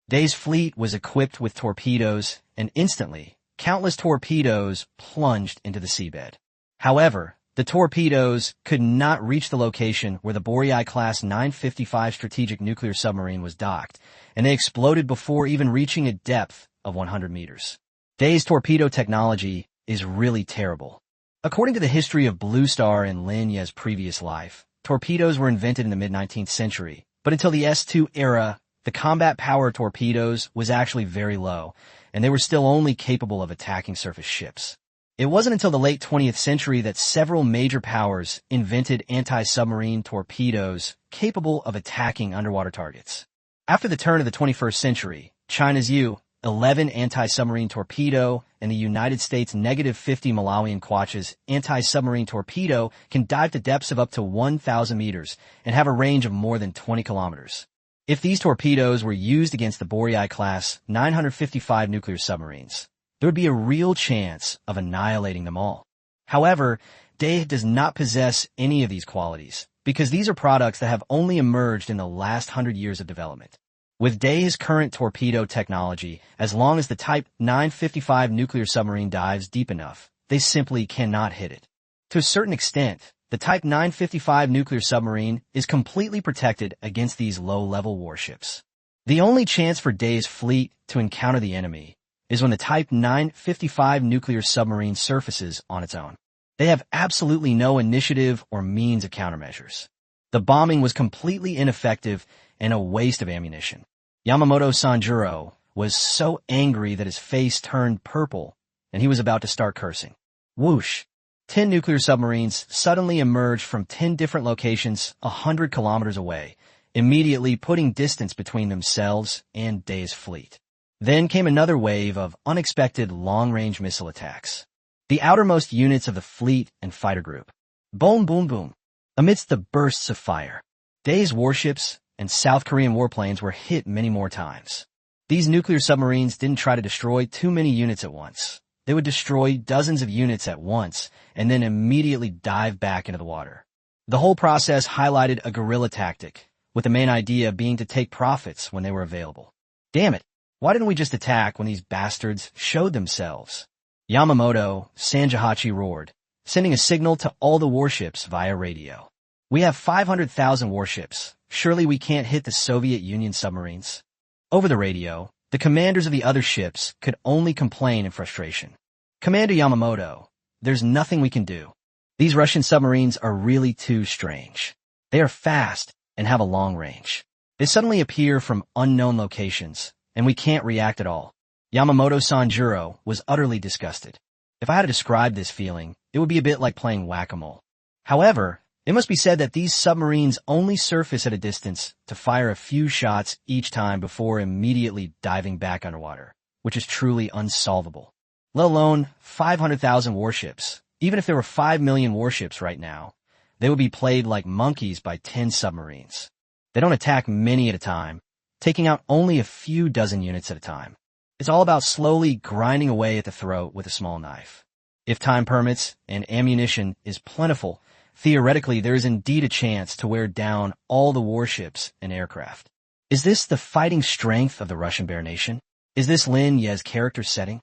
A: Day's fleet was equipped with torpedoes, and instantly, countless torpedoes plunged into the seabed. However, the torpedoes could not reach the location where the Boreai-class 955 strategic nuclear submarine was docked, and they exploded before even reaching a depth of 100 meters. Day's torpedo technology is really terrible. According to the history of Blue Star and Lin Ye's previous life, torpedoes were invented in the mid-19th century, but until the S2 era, the combat power of torpedoes was actually very low, and they were still only capable of attacking surface ships. It wasn't until the late 20th century that several major powers invented anti-submarine torpedoes capable of attacking underwater targets. After the turn of the 21st century, China's U-11 anti-submarine torpedo and the United States -50 Malawian Quach's anti-submarine torpedo can dive to depths of up to 1,000 meters and have a range of more than 20 kilometers. If these torpedoes were used against the Boreai-class 955 nuclear submarines, there would be a real chance of annihilating them all. However, Day does not possess any of these qualities, because these are products that have only emerged in the last 100 years of development. With Day's current torpedo technology, as long as the Type 955 nuclear submarine dives deep enough, they simply cannot hit it. To a certain extent, the Type 955 nuclear submarine is completely protected against these low-level warships. The only chance for Day's fleet to encounter the enemy is when the Type 955 nuclear submarine surfaces on its own. They have absolutely no initiative or means of countermeasures. The bombing was completely ineffective and a waste of ammunition. Yamamoto Sanjuro was so angry that his face turned purple, and he was about to start cursing. Whoosh! 10 nuclear submarines suddenly emerged from 10 different locations 100 kilometers away, immediately putting distance between themselves and Day's fleet. Then came another wave of unexpected long-range missile attacks. The outermost units of the fleet and fighter group. Boom, boom, boom. Amidst the bursts of fire, Day's warships and South Korean warplanes were hit many more times. These nuclear submarines didn't try to destroy too many units at once. They would destroy dozens of units at once and then immediately dive back into the water. The whole process highlighted a guerrilla tactic, with the main idea being to take profits when they were available. Damn it! Why didn't we just attack when these bastards showed themselves? Yamamoto Sanjihachi roared, sending a signal to all the warships via radio. We have 500,000 warships. Surely we can't hit the Soviet Union submarines. Over the radio, the commanders of the other ships could only complain in frustration. Commander Yamamoto, there's nothing we can do. These Russian submarines are really too strange. They are fast and have a long range. They suddenly appear from unknown locations, and we can't react at all. Yamamoto Sanjuro was utterly disgusted. If I had to describe this feeling, it would be a bit like playing whack-a-mole. However, it must be said that these submarines only surface at a distance to fire a few shots each time before immediately diving back underwater, which is truly unsolvable. Let alone 500,000 warships. Even if there were 5 million warships right now, they would be played like monkeys by 10 submarines. They don't attack many at a time, taking out only a few dozen units at a time. It's all about slowly grinding away at the throat with a small knife. If time permits and ammunition is plentiful, theoretically there is indeed a chance to wear down all the warships and aircraft. Is this the fighting strength of the Russian Bear Nation? Is this Lin Ye's character setting?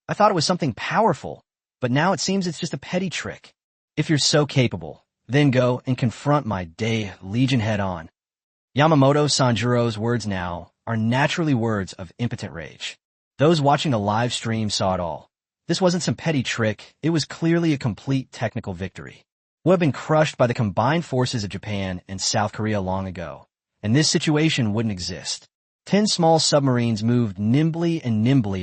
A: I thought it was something powerful, but now it seems it's just a petty trick. If you're so capable, then go and confront my Day Legion head-on. Yamamoto Sanjuro's words now are naturally words of impotent rage. Those watching the live stream saw it all. This wasn't some petty trick, it was clearly a complete technical victory. Would have been crushed by the combined forces of Japan and South Korea long ago, and this situation wouldn't exist. 10 small submarines moved nimbly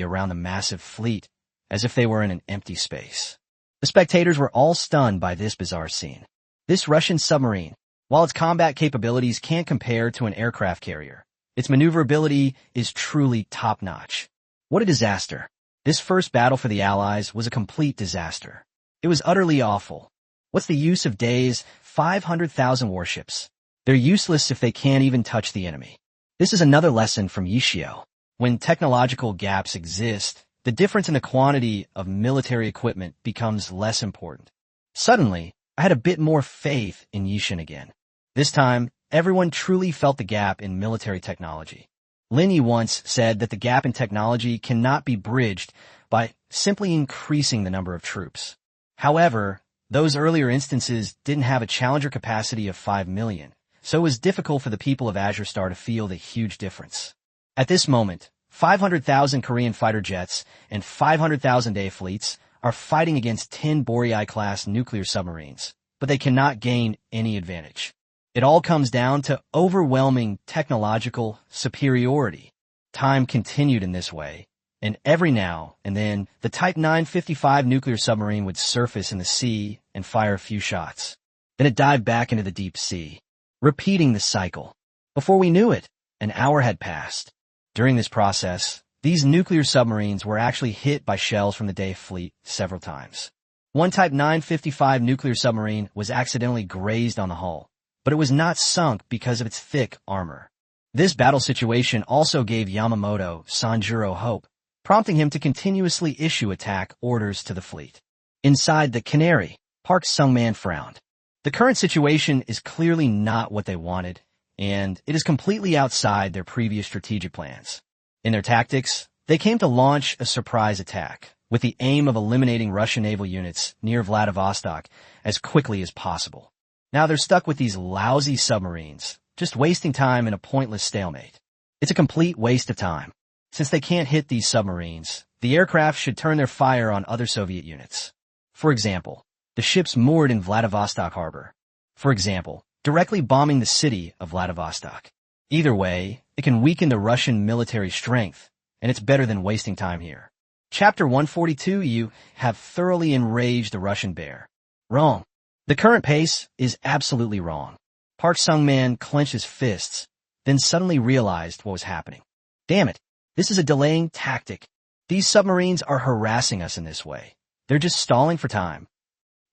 A: around the massive fleet, as if they were in an empty space. The spectators were all stunned by this bizarre scene. This Russian submarine, while its combat capabilities can't compare to an aircraft carrier, its maneuverability is truly top-notch. What a disaster. This first battle for the Allies was a complete disaster. It was utterly awful. What's the use of Day's 500,000 warships? They're useless if they can't even touch the enemy. This is another lesson from Yishio. When technological gaps exist, the difference in the quantity of military equipment becomes less important. Suddenly, I had a bit more faith in Yishin again. This time, everyone truly felt the gap in military technology. Lin Ye once said that the gap in technology cannot be bridged by simply increasing the number of troops. However, those earlier instances didn't have a challenger capacity of 5 million, so it was difficult for the people of Azure Star to feel the huge difference. At this moment, 500,000 Korean fighter jets and 500,000 Day fleets are fighting against 10 Boreai-class nuclear submarines, but they cannot gain any advantage. It all comes down to overwhelming technological superiority. Time continued in this way, and every now and then, the Type 955 nuclear submarine would surface in the sea and fire a few shots. Then it dived back into the deep sea, repeating the cycle. Before we knew it, an hour had passed. During this process, these nuclear submarines were actually hit by shells from the Day fleet several times. One Type 955 nuclear submarine was accidentally grazed on the hull, but it was not sunk because of its thick armor. This battle situation also gave Yamamoto Sanjuro hope, prompting him to continuously issue attack orders to the fleet. Inside the Canary, Park Sung-man frowned. The current situation is clearly not what they wanted, and it is completely outside their previous strategic plans. In their tactics, they came to launch a surprise attack, with the aim of eliminating Russian naval units near Vladivostok as quickly as possible. Now they're stuck with these lousy submarines, just wasting time in a pointless stalemate. It's a complete waste of time. Since they can't hit these submarines, the aircraft should turn their fire on other Soviet units. For example, the ships moored in Vladivostok harbor. For example, directly bombing the city of Vladivostok. Either way, it can weaken the Russian military strength, and it's better than wasting time here. Chapter 142, you have thoroughly enraged the Russian bear. Wrong. The current pace is absolutely wrong. Park Sung-man clenched his fists, then suddenly realized what was happening. Damn it, this is a delaying tactic. These submarines are harassing us in this way. They're just stalling for time.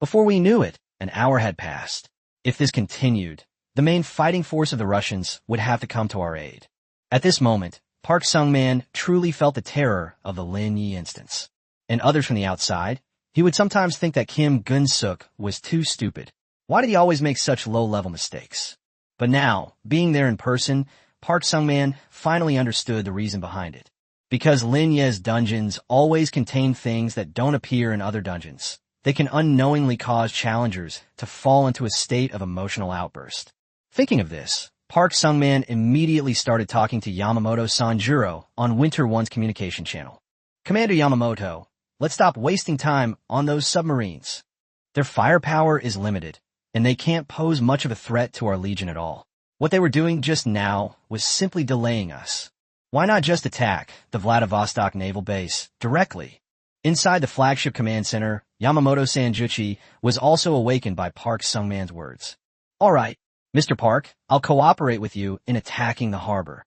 A: Before we knew it, an hour had passed. If this continued, the main fighting force of the Russians would have to come to our aid. At this moment, Park Sung-man truly felt the terror of the Lin Ye instance. And others from the outside, he would sometimes think that Kim Gun-suk was too stupid. Why did he always make such low-level mistakes? But now, being there in person, Park Sung-man finally understood the reason behind it. Because Lin Ye's dungeons always contain things that don't appear in other dungeons, they can unknowingly cause challengers to fall into a state of emotional outburst. Thinking of this, Park Sung-man immediately started talking to Yamamoto Sanjuro on Winter One's communication channel. Commander Yamamoto, let's stop wasting time on those submarines. Their firepower is limited, and they can't pose much of a threat to our Legion at all. What they were doing just now was simply delaying us. Why not just attack the Vladivostok naval base directly? Inside the flagship command center, Yamamoto Sanjuchi was also awakened by Park Sung-man's words. All right, Mr. Park, I'll cooperate with you in attacking the harbor.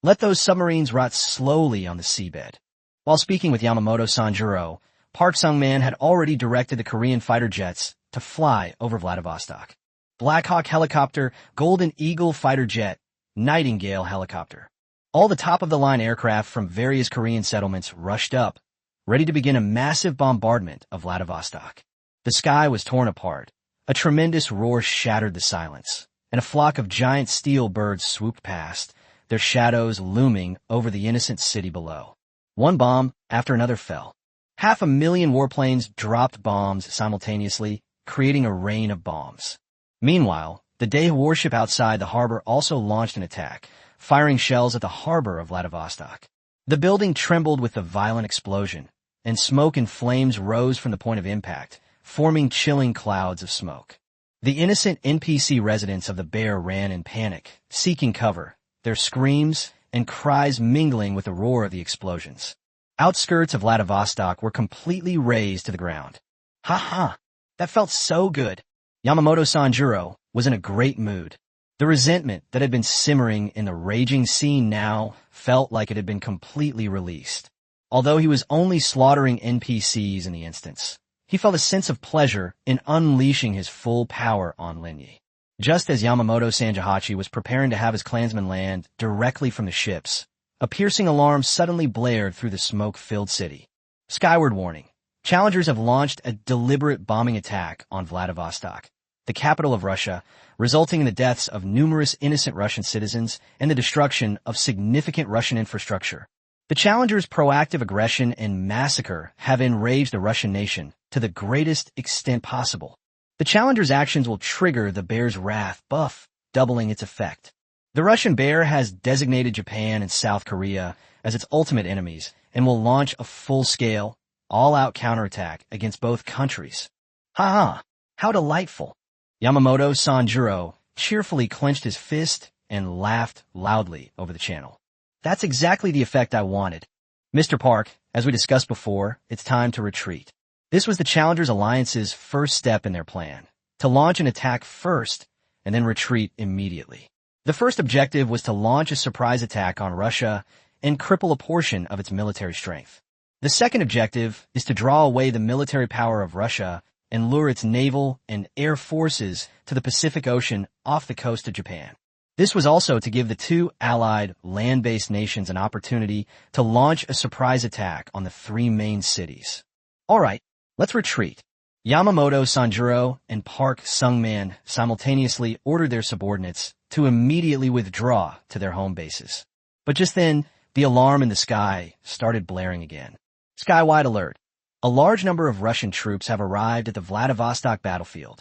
A: Let those submarines rot slowly on the seabed. While speaking with Yamamoto Sanjuro, Park Sung-man had already directed the Korean fighter jets to fly over Vladivostok. Black Hawk helicopter, Golden Eagle fighter jet, Nightingale helicopter. All the top-of-the-line aircraft from various Korean settlements rushed up, ready to begin a massive bombardment of Vladivostok. The sky was torn apart. A tremendous roar shattered the silence, and a flock of giant steel birds swooped past, their shadows looming over the innocent city below. One bomb after another fell. 500,000 warplanes dropped bombs simultaneously, creating a rain of bombs. Meanwhile, the Dae warship outside the harbor also launched an attack, firing shells at the harbor of Vladivostok. The building trembled with the violent explosion, and smoke and flames rose from the point of impact, forming chilling clouds of smoke. The innocent NPC residents of the Bear ran in panic, seeking cover, their screams and cries mingling with the roar of the explosions. Outskirts of Vladivostok were completely razed to the ground. Ha! That felt so good. Yamamoto Sanjuro was in a great mood. The resentment that had been simmering in the raging scene now felt like it had been completely released. Although he was only slaughtering NPCs in the instance, he felt a sense of pleasure in unleashing his full power on Lin Ye. Just as Yamamoto Sanjihachi was preparing to have his clansmen land directly from the ships, a piercing alarm suddenly blared through the smoke-filled city. Skyward warning. Challengers have launched a deliberate bombing attack on Vladivostok, the capital of Russia, resulting in the deaths of numerous innocent Russian citizens and the destruction of significant Russian infrastructure. The challengers' proactive aggression and massacre have enraged the Russian nation to the greatest extent possible. The challengers' actions will trigger the Bear's wrath buff, doubling its effect. The Russian Bear has designated Japan and South Korea as its ultimate enemies and will launch a full-scale, all-out counterattack against both countries. Ha! How delightful! Yamamoto Sanjuro cheerfully clenched his fist and laughed loudly over the channel. That's exactly the effect I wanted. Mr. Park, as we discussed before, it's time to retreat. This was the Challengers Alliance's first step in their plan, to launch an attack first and then retreat immediately. The first objective was to launch a surprise attack on Russia and cripple a portion of its military strength. The second objective is to draw away the military power of Russia and lure its naval and air forces to the Pacific Ocean off the coast of Japan. This was also to give the two allied land-based nations an opportunity to launch a surprise attack on the three main cities. All right, let's retreat. Yamamoto Sanjuro and Park Sungman simultaneously ordered their subordinates to immediately withdraw to their home bases. But just then, the alarm in the sky started blaring again. Skywide alert. A large number of Russian troops have arrived at the Vladivostok battlefield.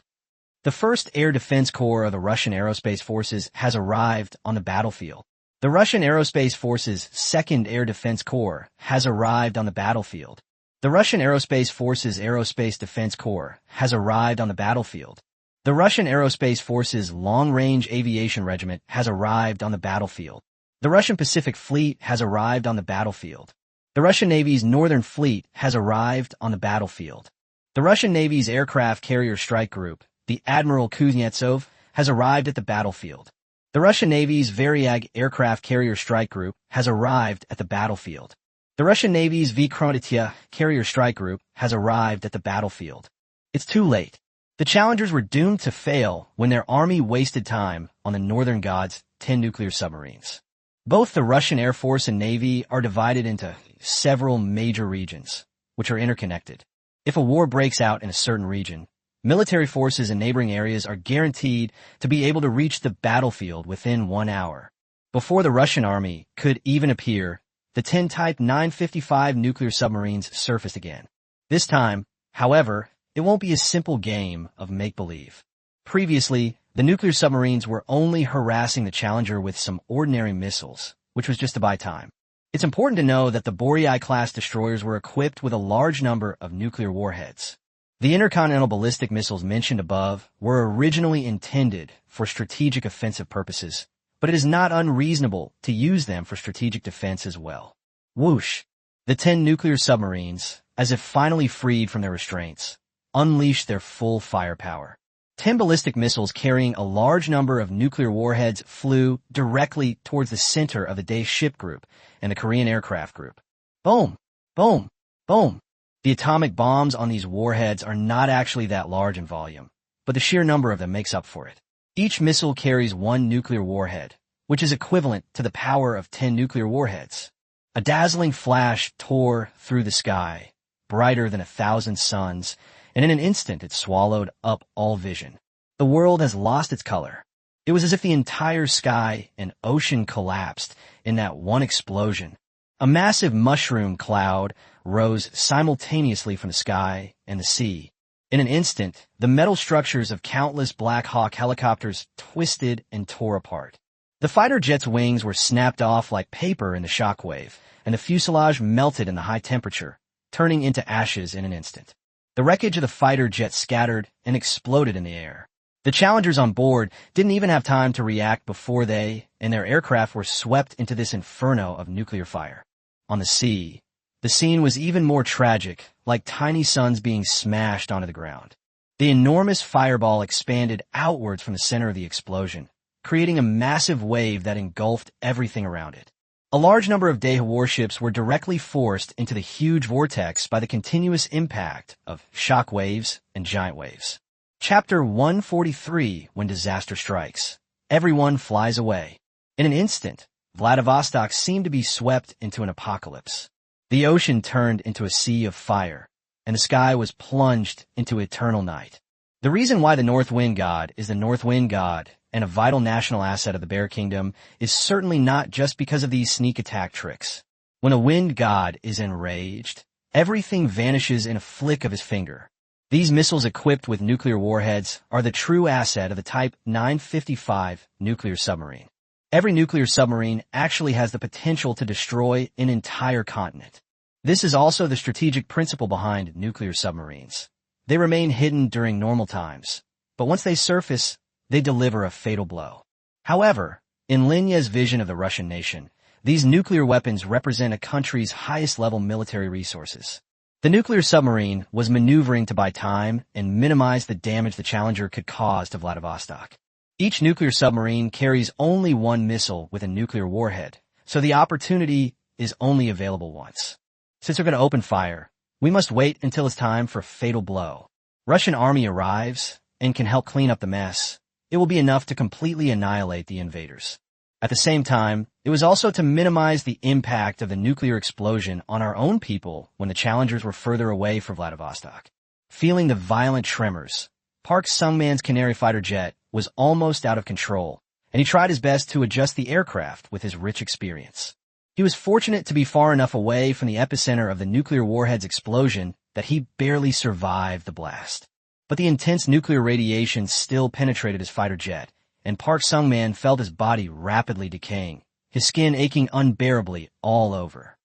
A: The 1st Air Defense Corps of the Russian Aerospace Forces has arrived on the battlefield. The Russian Aerospace Forces' 2nd Air Defense Corps has arrived on the battlefield. The Russian Aerospace Forces' Aerospace Defense Corps has arrived on the battlefield. The Russian Aerospace Forces' Long-Range Aviation Regiment has arrived on the battlefield. The Russian Pacific Fleet has arrived on the battlefield. The Russian Navy's Northern Fleet has arrived on the battlefield. The Russian Navy's Aircraft Carrier Strike Group, the Admiral Kuznetsov, has arrived at the battlefield. The Russian Navy's Varyag Aircraft Carrier Strike Group has arrived at the battlefield. The Russian Navy's Vikronitya Carrier Strike Group has arrived at the battlefield. It's too late. The challengers were doomed to fail when their army wasted time on the Northern God's 10 nuclear submarines. Both the Russian Air Force and Navy are divided into several major regions, which are interconnected. If a war breaks out in a certain region, military forces in neighboring areas are guaranteed to be able to reach the battlefield within 1 hour. Before the Russian army could even appear, the 10 Type 955 nuclear submarines surfaced again. This time, however, it won't be a simple game of make-believe. Previously, the nuclear submarines were only harassing the Challenger with some ordinary missiles, which was just to buy time. It's important to know that the Boryai-class destroyers were equipped with a large number of nuclear warheads. The intercontinental ballistic missiles mentioned above were originally intended for strategic offensive purposes, but it is not unreasonable to use them for strategic defense as well. Whoosh! The 10 nuclear submarines, as if finally freed from their restraints, unleashed their full firepower. 10 ballistic missiles carrying a large number of nuclear warheads flew directly towards the center of the Dae ship group and the Korean aircraft group. Boom! Boom! Boom! The atomic bombs on these warheads are not actually that large in volume, but the sheer number of them makes up for it. Each missile carries one nuclear warhead, which is equivalent to the power of 10 nuclear warheads. A dazzling flash tore through the sky, brighter than 1,000 suns, and in an instant it swallowed up all vision. The world has lost its color. It was as if the entire sky and ocean collapsed in that one explosion. A massive mushroom cloud rose simultaneously from the sky and the sea. In an instant, the metal structures of countless Black Hawk helicopters twisted and tore apart. The fighter jet's wings were snapped off like paper in the shockwave, and the fuselage melted in the high temperature, turning into ashes in an instant. The wreckage of the fighter jet scattered and exploded in the air. The challengers on board didn't even have time to react before they and their aircraft were swept into this inferno of nuclear fire. On the sea, the scene was even more tragic, like tiny suns being smashed onto the ground. The enormous fireball expanded outwards from the center of the explosion, creating a massive wave that engulfed everything around it. A large number of Daeha warships were directly forced into the huge vortex by the continuous impact of shock waves and giant waves. Chapter 143, When Disaster Strikes. Everyone flies away. In an instant, Vladivostok seemed to be swept into an apocalypse. The ocean turned into a sea of fire, and the sky was plunged into eternal night. The reason why the North Wind God is the North Wind God and a vital national asset of the Bear Kingdom is certainly not just because of these sneak attack tricks. When a wind god is enraged, everything vanishes in a flick of his finger. These missiles equipped with nuclear warheads are the true asset of the Type 955 nuclear submarine. Every nuclear submarine actually has the potential to destroy an entire continent. This is also the strategic principle behind nuclear submarines. They remain hidden during normal times, but once they surface, they deliver a fatal blow. However, in Lin Ye's vision of the Russian nation, these nuclear weapons represent a country's highest-level military resources. The nuclear submarine was maneuvering to buy time and minimize the damage the Challenger could cause to Vladivostok. Each nuclear submarine carries only one missile with a nuclear warhead, so the opportunity is only available once. Since they're going to open fire, we must wait until it's time for a fatal blow. Russian army arrives and can help clean up the mess. It will be enough to completely annihilate the invaders. At the same time, it was also to minimize the impact of the nuclear explosion on our own people when the challengers were further away from Vladivostok. Feeling the violent tremors, Park Sung-man's Canary fighter jet was almost out of control, and he tried his best to adjust the aircraft with his rich experience. He was fortunate to be far enough away from the epicenter of the nuclear warhead's explosion that he barely survived the blast. But the intense nuclear radiation still penetrated his fighter jet, and Park Sung-man felt his body rapidly decaying, his skin aching unbearably all over.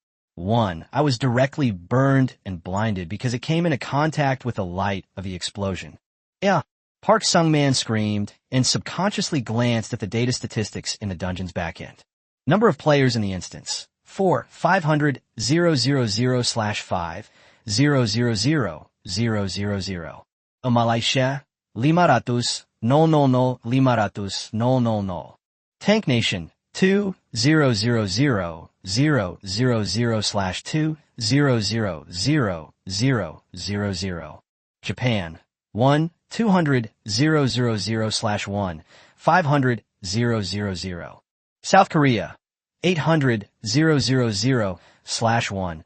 A: I was directly burned and blinded because it came into contact with the light of the explosion. Yeah, Park Sung-man screamed and subconsciously glanced at the data statistics in the dungeon's backend. Number of players in the instance: 4, 500, 000/5, 000,000. Malaysia, 500, 000, 500, 000. Tank Nation, 2, 000,000/2, 000,000. Japan, 1, 200, 000/1, 500, 000. South Korea, 800, 000/1,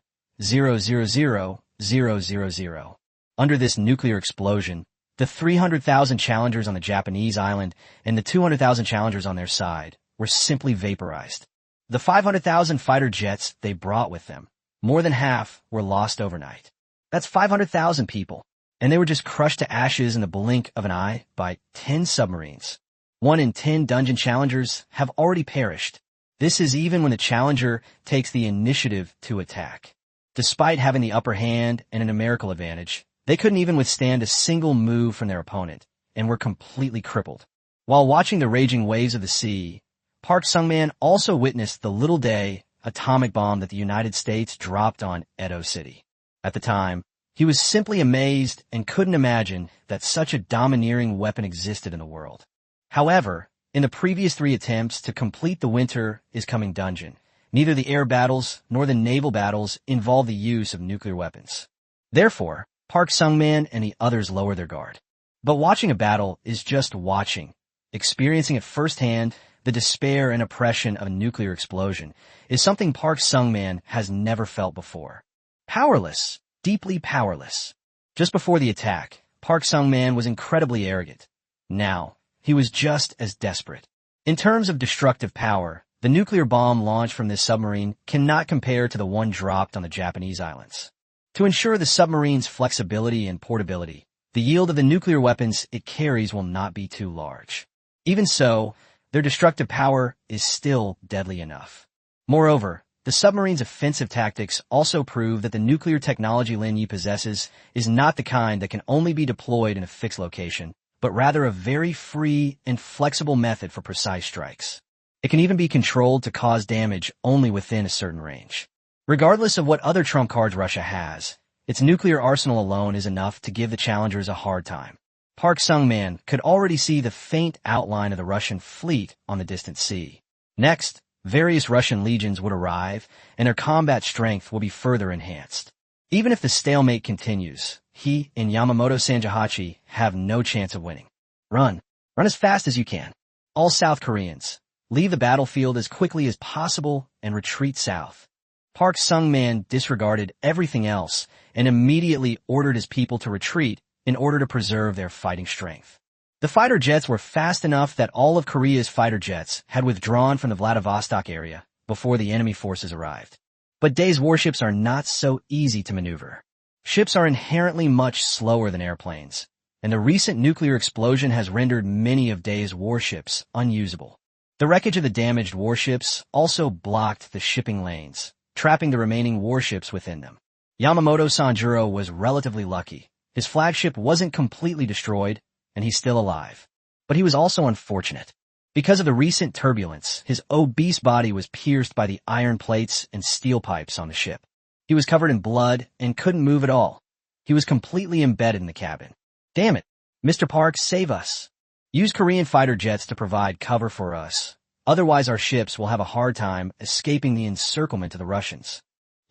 A: 000,000. Under this nuclear explosion, the 300,000 challengers on the Japanese island and the 200,000 challengers on their side were simply vaporized. The 500,000 fighter jets they brought with them, more than half were lost overnight. That's 500,000 people, and they were just crushed to ashes in the blink of an eye by 10 submarines. 1 in 10 dungeon challengers have already perished. This is even when the challenger takes the initiative to attack. Despite having the upper hand and a numerical advantage, they couldn't even withstand a single move from their opponent, and were completely crippled. While watching the raging waves of the sea, Park Sung-man also witnessed the Little Day atomic bomb that the United States dropped on Edo City. At the time, he was simply amazed and couldn't imagine that such a domineering weapon existed in the world. However, in the previous 3 attempts to complete the Winter is Coming dungeon, neither the air battles nor the naval battles involved the use of nuclear weapons. Therefore, Park Sung-man and the others lower their guard. But watching a battle is just watching. experiencing it firsthand, the despair and oppression of a nuclear explosion is something Park Sung-man has never felt before. Powerless, deeply powerless. Just before the attack, Park Sung-man was incredibly arrogant. Now, he was just as desperate. In terms of destructive power, the nuclear bomb launched from this submarine cannot compare to the one dropped on the Japanese islands. To ensure the submarine's flexibility and portability, the yield of the nuclear weapons it carries will not be too large. Even so, their destructive power is still deadly enough. Moreover, the submarine's offensive tactics also prove that the nuclear technology Lin Ye possesses is not the kind that can only be deployed in a fixed location, but rather a very free and flexible method for precise strikes. It can even be controlled to cause damage only within a certain range. Regardless of what other trump cards Russia has, its nuclear arsenal alone is enough to give the challengers a hard time. Park Sung-man could already see the faint outline of the Russian fleet on the distant sea. Next, various Russian legions would arrive, and their combat strength will be further enhanced. Even if the stalemate continues, he and Yamamoto Sanjahachi have no chance of winning. Run. Run as fast as you can. All South Koreans, leave the battlefield as quickly as possible and retreat south. Park Sung-man disregarded everything else and immediately ordered his people to retreat in order to preserve their fighting strength. The fighter jets were fast enough that all of Korea's fighter jets had withdrawn from the Vladivostok area before the enemy forces arrived. But Dae's warships are not so easy to maneuver. Ships are inherently much slower than airplanes, and the recent nuclear explosion has rendered many of Dae's warships unusable. The wreckage of the damaged warships also blocked the shipping lanes, trapping the remaining warships within them. Yamamoto Sanjuro was relatively lucky. His flagship wasn't completely destroyed, and he's still alive. But he was also unfortunate. Because of the recent turbulence, his obese body was pierced by the iron plates and steel pipes on the ship. He was covered in blood and couldn't move at all. He was completely embedded in the cabin. Damn it! Mr. Park, save us! Use Korean fighter jets to provide cover for us. Otherwise our ships will have a hard time escaping the encirclement of the Russians.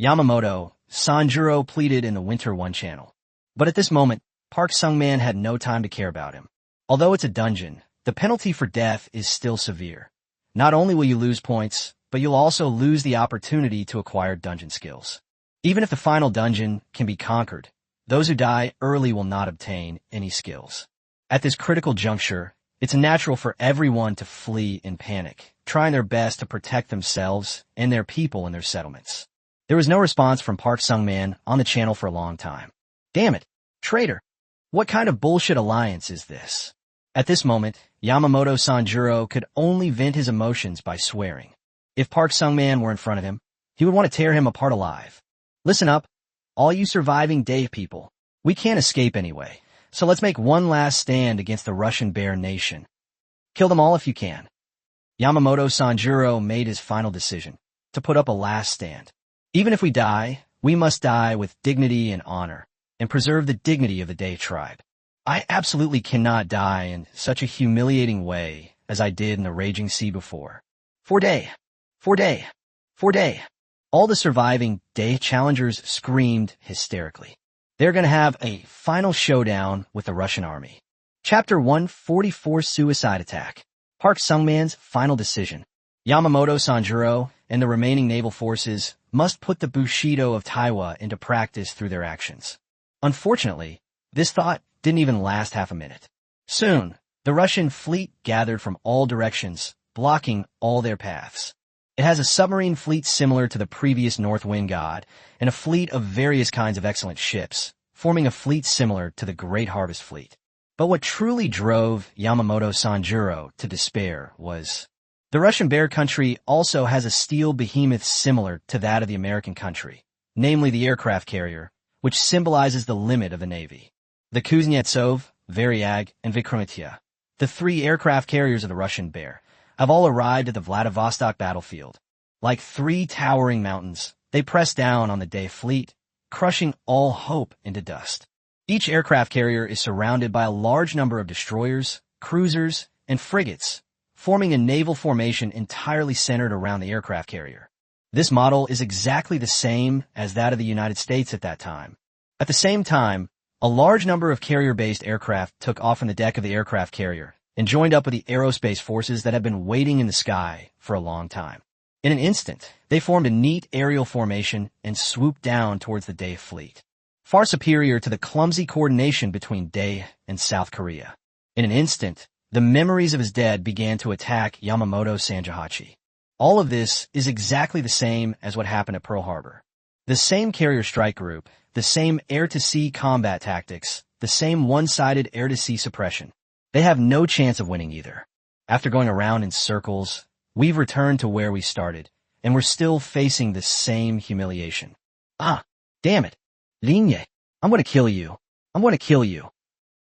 A: Yamamoto Sanjuro pleaded in the Winter 1 channel. But at this moment, Park Sung-man had no time to care about him. Although it's a dungeon, the penalty for death is still severe. Not only will you lose points, but you'll also lose the opportunity to acquire dungeon skills. Even if the final dungeon can be conquered, those who die early will not obtain any skills. At this critical juncture, it's natural for everyone to flee in panic, trying their best to protect themselves and their people in their settlements. There was no response from Park Sung-man on the channel for a long time. Damn it! Traitor! What kind of bullshit alliance is this? At this moment, Yamamoto Sanjuro could only vent his emotions by swearing. If Park Sung-man were in front of him, he would want to tear him apart alive. Listen up, all you surviving Dae people. We can't escape anyway, so let's make one last stand against the Russian Bear Nation. Kill them all if you can. Yamamoto Sanjuro made his final decision, to put up a last stand. Even if we die, we must die with dignity and honor, and preserve the dignity of the Dae tribe. I absolutely cannot die in such a humiliating way as I did in the raging sea before. For Dae! For Dae! For Dae! All the surviving Dae challengers screamed hysterically. They're gonna have a final showdown with the Russian army. Chapter 144 Suicide Attack. Park Sung-man's final decision. Yamamoto Sanjuro and the remaining naval forces must put the Bushido of Taiwa into practice through their actions. Unfortunately, this thought didn't even last half a minute. Soon, the Russian fleet gathered from all directions, blocking all their paths. It has a submarine fleet similar to the previous North Wind God, and a fleet of various kinds of excellent ships, forming a fleet similar to the Great Harvest Fleet. But what truly drove Yamamoto Sanjuro to despair was the Russian Bear Country also has a steel behemoth similar to that of the American country, namely the aircraft carrier, which symbolizes the limit of the Navy. The Kuznetsov, Varyag, and Vikromitya, the three aircraft carriers of the Russian Bear, have all arrived at the Vladivostok battlefield. Like three towering mountains, they press down on the Dae fleet, crushing all hope into dust. Each aircraft carrier is surrounded by a large number of destroyers, cruisers, and frigates, forming a naval formation entirely centered around the aircraft carrier. This model is exactly the same as that of the United States at that time. At the same time, a large number of carrier-based aircraft took off from the deck of the aircraft carrier, and joined up with the aerospace forces that had been waiting in the sky for a long time. In an instant, they formed a neat aerial formation and swooped down towards the Dae fleet, far superior to the clumsy coordination between Dae and South Korea. In an instant, the memories of his dead began to attack Yamamoto Sanjahachi. All of this is exactly the same as what happened at Pearl Harbor. The same carrier strike group, the same air-to-sea combat tactics, the same one-sided air-to-sea suppression. They have no chance of winning either. After going around in circles, we've returned to where we started, and we're still facing the same humiliation. Ah, damn it. Lin Ye, I'm going to kill you. I'm going to kill you.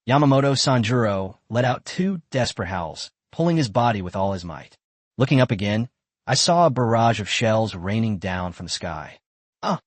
A: Yamamoto Sanjuro let out 2 desperate howls, pulling his body with all his might. Looking up again, I saw a barrage of shells raining down from the sky. Ah!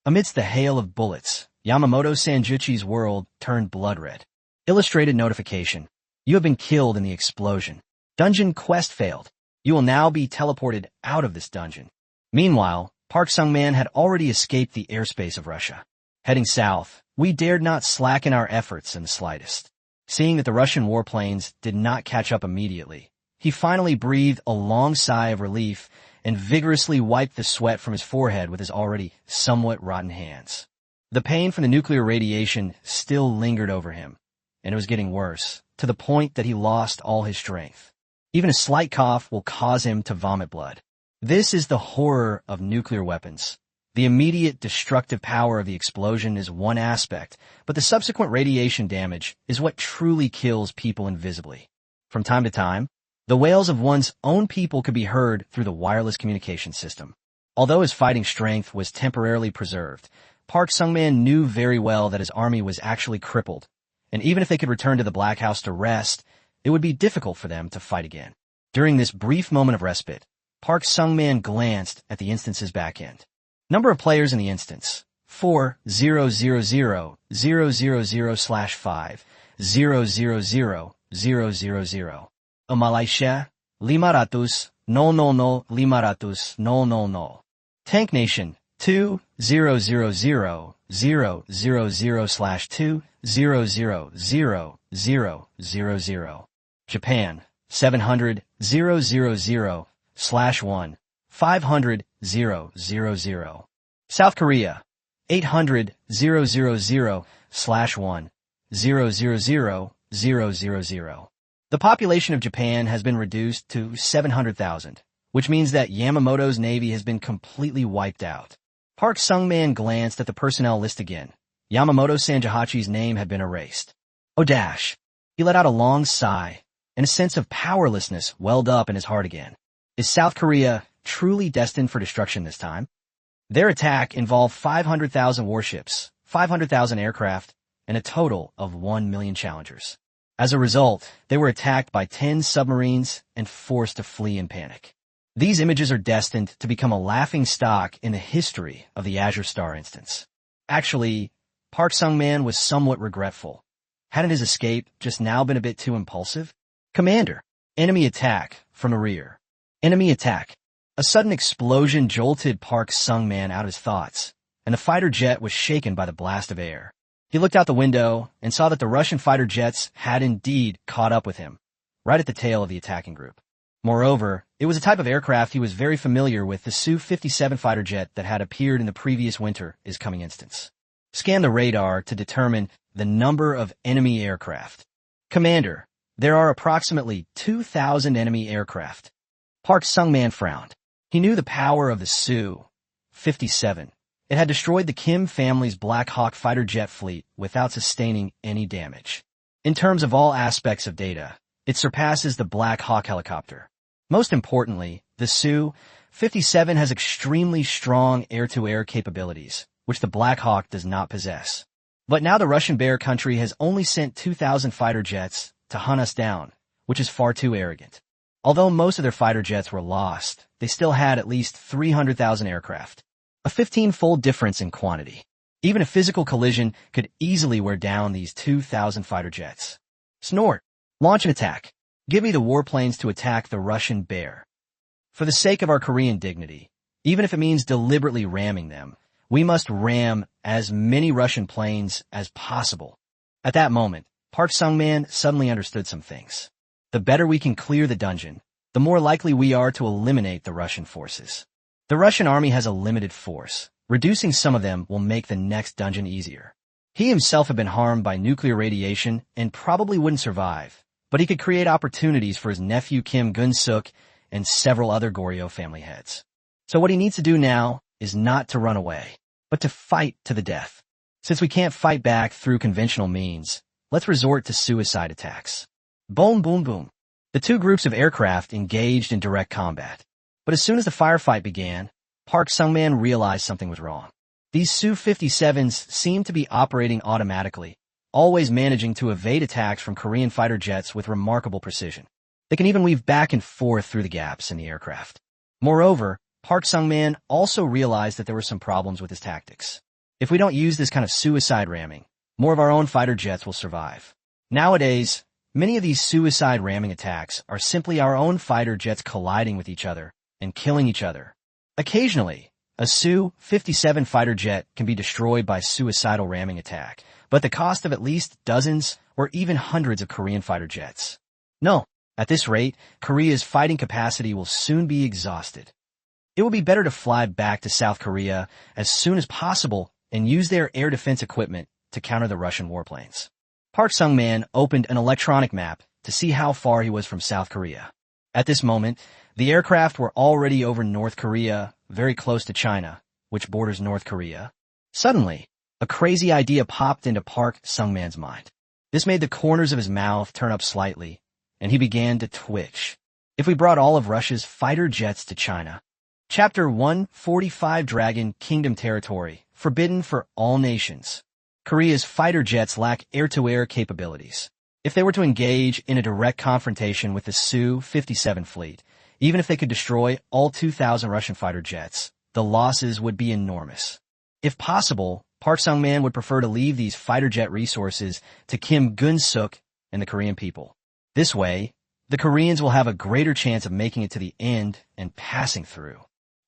A: Amidst the hail of bullets, Yamamoto Sanjuchi's world turned blood red. Illustrated notification. You have been killed in the explosion. Dungeon quest failed. You will now be teleported out of this dungeon. Meanwhile, Park Sung-man had already escaped the airspace of Russia. Heading south, we dared not slacken our efforts in the slightest. Seeing that the Russian warplanes did not catch up immediately, he finally breathed a long sigh of relief and vigorously wiped the sweat from his forehead with his already somewhat rotten hands. The pain from the nuclear radiation still lingered over him, and it was getting worse, to the point that he lost all his strength. Even a slight cough will cause him to vomit blood. This is the horror of nuclear weapons. The immediate destructive power of the explosion is one aspect, but the subsequent radiation damage is what truly kills people invisibly. From time to time, the wails of one's own people could be heard through the wireless communication system. Although his fighting strength was temporarily preserved, Park Sung-man knew very well that his army was actually crippled, and even if they could return to the Black House to rest, it would be difficult for them to fight again. During this brief moment of respite, Park Sung-man glanced at the instance's back end. Number of players in the instance: 4,000/5,000,000. Malaysia, 500,000,000,000. Tank Nation, 2,000/2,000,000. Japan, 700,000/1,500,000. South Korea, 800,000/1,000,000. The population of Japan has been reduced to 700,000, which means that Yamamoto's navy has been completely wiped out. Park Sung-man glanced at the personnel list again. Yamamoto Sanjahachi's name had been erased. Oh dash! He let out a long sigh, and a sense of powerlessness welled up in his heart again. Is South Korea truly destined for destruction this time? Their attack involved 500,000 warships, 500,000 aircraft, and a total of 1 million challengers. As a result, they were attacked by 10 submarines and forced to flee in panic. These images are destined to become a laughing stock in the history of the Azure Star instance. Actually, Park Sung-man was somewhat regretful. Hadn't his escape just now been a bit too impulsive? Commander, enemy attack from the rear. Enemy attack. A sudden explosion jolted Park Sung-man out of his thoughts, and the fighter jet was shaken by the blast of air. He looked out the window and saw that the Russian fighter jets had indeed caught up with him, right at the tail of the attacking group. Moreover, it was a type of aircraft he was very familiar with. The Su-57 fighter jet that had appeared in the previous winter is coming instance. Scan the radar to determine the number of enemy aircraft. Commander, there are approximately 2,000 enemy aircraft. Park Sung-man frowned. He knew the power of the Su-57. It had destroyed the Kim family's Black Hawk fighter jet fleet without sustaining any damage. In terms of all aspects of data, it surpasses the Black Hawk helicopter. Most importantly, the Su-57 has extremely strong air-to-air capabilities, which the Black Hawk does not possess. But now the Russian Bear country has only sent 2,000 fighter jets to hunt us down, which is far too arrogant. Although most of their fighter jets were lost, they still had at least 300,000 aircraft. A 15-fold difference in quantity. Even a physical collision could easily wear down these 2,000 fighter jets. Snort. Launch an attack. Give me the warplanes to attack the Russian Bear. For the sake of our Korean dignity, even if it means deliberately ramming them, we must ram as many Russian planes as possible. At that moment, Park Sung-man suddenly understood some things. the better we can clear the dungeon, the more likely we are to eliminate the Russian forces. The Russian army has a limited force. Reducing some of them will make the next dungeon easier. He himself had been harmed by nuclear radiation and probably wouldn't survive, but he could create opportunities for his nephew Kim Gun-suk and several other Goryeo family heads. So what he needs to do now is not to run away, but to fight to the death. Since we can't fight back through conventional means, let's resort to suicide attacks. Boom, boom, boom. The two groups of aircraft engaged in direct combat. But as soon as the firefight began, Park Sung-man realized something was wrong. These Su-57s seemed to be operating automatically, always managing to evade attacks from Korean fighter jets with remarkable precision. They can even weave back and forth through the gaps in the aircraft. Moreover, Park Sung-man also realized that there were some problems with his tactics. If we don't use this kind of suicide ramming, more of our own fighter jets will survive. Nowadays, many of these suicide ramming attacks are simply our own fighter jets colliding with each other and killing each other. Occasionally, a Su-57 fighter jet can be destroyed by suicidal ramming attack, but the cost of at least dozens or even hundreds of Korean fighter jets. No, at this rate, Korea's fighting capacity will soon be exhausted. It will be better to fly back to South Korea as soon as possible and use their air defense equipment to counter the Russian warplanes. Park Sung-man opened an electronic map to see how far he was from South Korea. At this moment, the aircraft were already over North Korea, very close to China, which borders North Korea. Suddenly, a crazy idea popped into Park Sung-man's mind. This made the corners of his mouth turn up slightly, and he began to twitch. If we brought all of Russia's fighter jets to China. Chapter 145 Dragon Kingdom Territory, forbidden for all nations. Korea's fighter jets lack air-to-air capabilities. If they were to engage in a direct confrontation with the Su-57 fleet, even if they could destroy all 2,000 Russian fighter jets, the losses would be enormous. If possible, Park Sung-man would prefer to leave these fighter jet resources to Kim Gun-suk and the Korean people. This way, the Koreans will have a greater chance of making it to the end and passing through.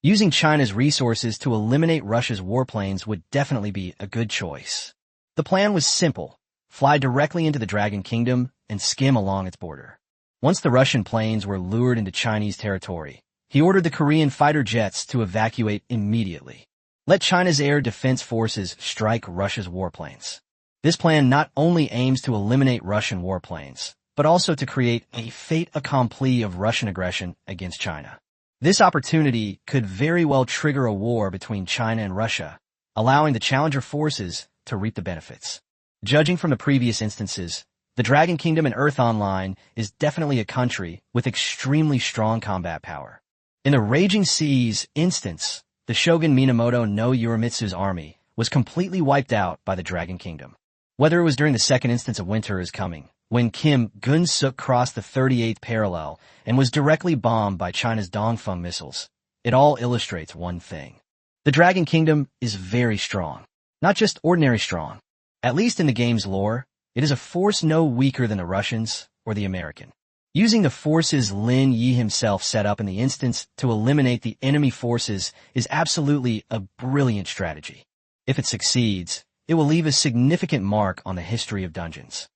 A: Using China's resources to eliminate Russia's warplanes would definitely be a good choice. The plan was simple. Fly directly into the Dragon Kingdom and skim along its border. Once the Russian planes were lured into Chinese territory, he ordered the Korean fighter jets to evacuate immediately. Let China's air defense forces strike Russia's warplanes. This plan not only aims to eliminate Russian warplanes, but also to create a fait accompli of Russian aggression against China. This opportunity could very well trigger a war between China and Russia, allowing the challenger forces to reap the benefits. Judging from the previous instances, the Dragon Kingdom in Earth Online is definitely a country with extremely strong combat power. In the Raging Seas instance, the Shogun Minamoto no Uramitsu's army was completely wiped out by the Dragon Kingdom. Whether it was during the second instance of Winter is Coming, when Kim Gun-suk crossed the 38th parallel and was directly bombed by China's Dongfeng missiles, it all illustrates one thing. The Dragon Kingdom is very strong. Not just ordinary strong. At least in the game's lore, it is a force no weaker than the Russians or the American. Using the forces Lin Ye himself set up in the instance to eliminate the enemy forces is absolutely a brilliant strategy. If it succeeds, it will leave a significant mark on the history of dungeons.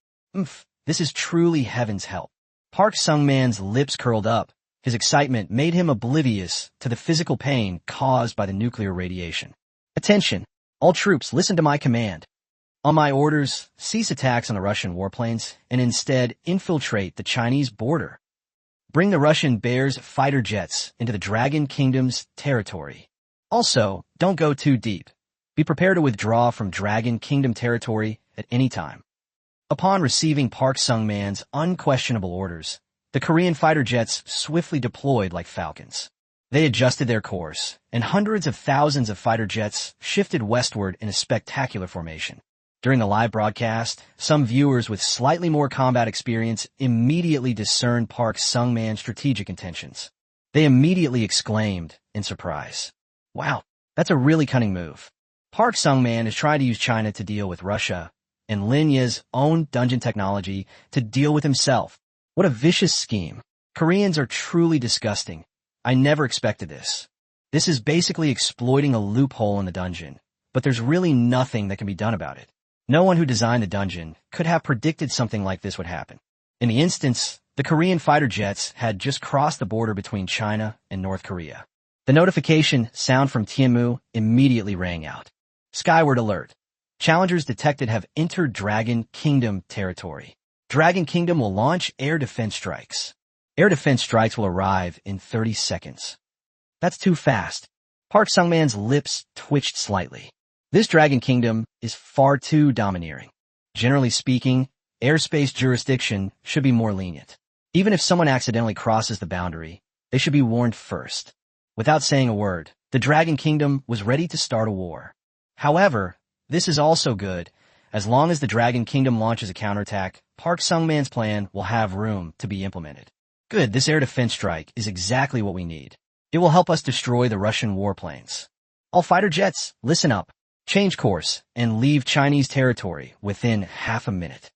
A: This is truly heaven's help. Park Sung-man's lips curled up. His excitement made him oblivious to the physical pain caused by the nuclear radiation. Attention! All troops, listen to my command. On my orders, cease attacks on the Russian warplanes and instead infiltrate the Chinese border. Bring the Russian Bears fighter jets into the Dragon Kingdom's territory. Also, don't go too deep. Be prepared to withdraw from Dragon Kingdom territory at any time. Upon receiving Park Sung-man's unquestionable orders, the Korean fighter jets swiftly deployed like falcons. They adjusted their course, and hundreds of thousands of fighter jets shifted westward in a spectacular formation. During the live broadcast, some viewers with slightly more combat experience immediately discerned Park Sung-man's strategic intentions. They immediately exclaimed in surprise, "Wow, that's a really cunning move." Park Sung-man is trying to use China to deal with Russia, and Lin Ye's own dungeon technology to deal with himself. What a vicious scheme. Koreans are truly disgusting. I never expected this. This is basically exploiting a loophole in the dungeon, but there's really nothing that can be done about it. No one who designed the dungeon could have predicted something like this would happen. In the instance, The Korean fighter jets had just crossed the border between China and North Korea. The notification sound from Tianmu immediately rang out. Skyward alert. Challengers detected have entered Dragon Kingdom territory. Dragon Kingdom will launch air defense strikes. Air defense strikes will arrive in 30 seconds. That's too fast. Park Sung-man's lips twitched slightly. This Dragon Kingdom is far too domineering. Generally speaking, airspace jurisdiction should be more lenient. Even if someone accidentally crosses the boundary, they should be warned first. Without saying a word, the Dragon Kingdom was ready to start a war. However, this is also good. As long as the Dragon Kingdom launches a counterattack, Park Sung-man's plan will have room to be implemented. Good, this air defense strike is exactly what we need. It will help us destroy the Russian warplanes. All fighter jets, listen up. Change course and leave Chinese territory within half a minute.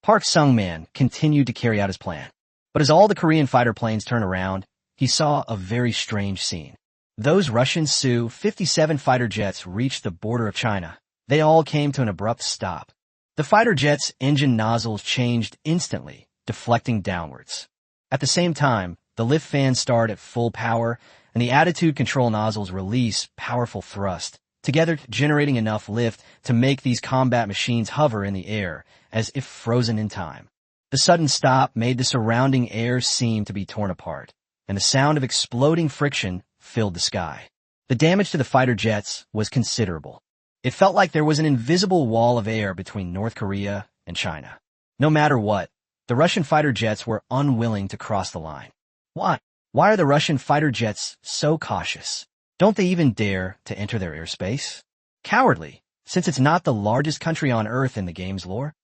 A: Park Sung-man continued to carry out his plan. But as all the Korean fighter planes turned around, he saw a very strange scene. Those Russian Su-57 fighter jets reached the border of China. They all came to an abrupt stop. The fighter jets' engine nozzles changed instantly, deflecting downwards. At the same time, the lift fans start at full power, and the attitude control nozzles release powerful thrust, together generating enough lift to make these combat machines hover in the air, as if frozen in time. The sudden stop made the surrounding air seem to be torn apart, and the sound of exploding friction filled the sky. The damage to the fighter jets was considerable. It felt like there was an invisible wall of air between North Korea and China. No matter what, the Russian fighter jets were unwilling to cross the line. Why? Why are the Russian fighter jets so cautious? Don't they even dare to enter their airspace? Cowardly, since it's not the largest country on Earth in the game's lore.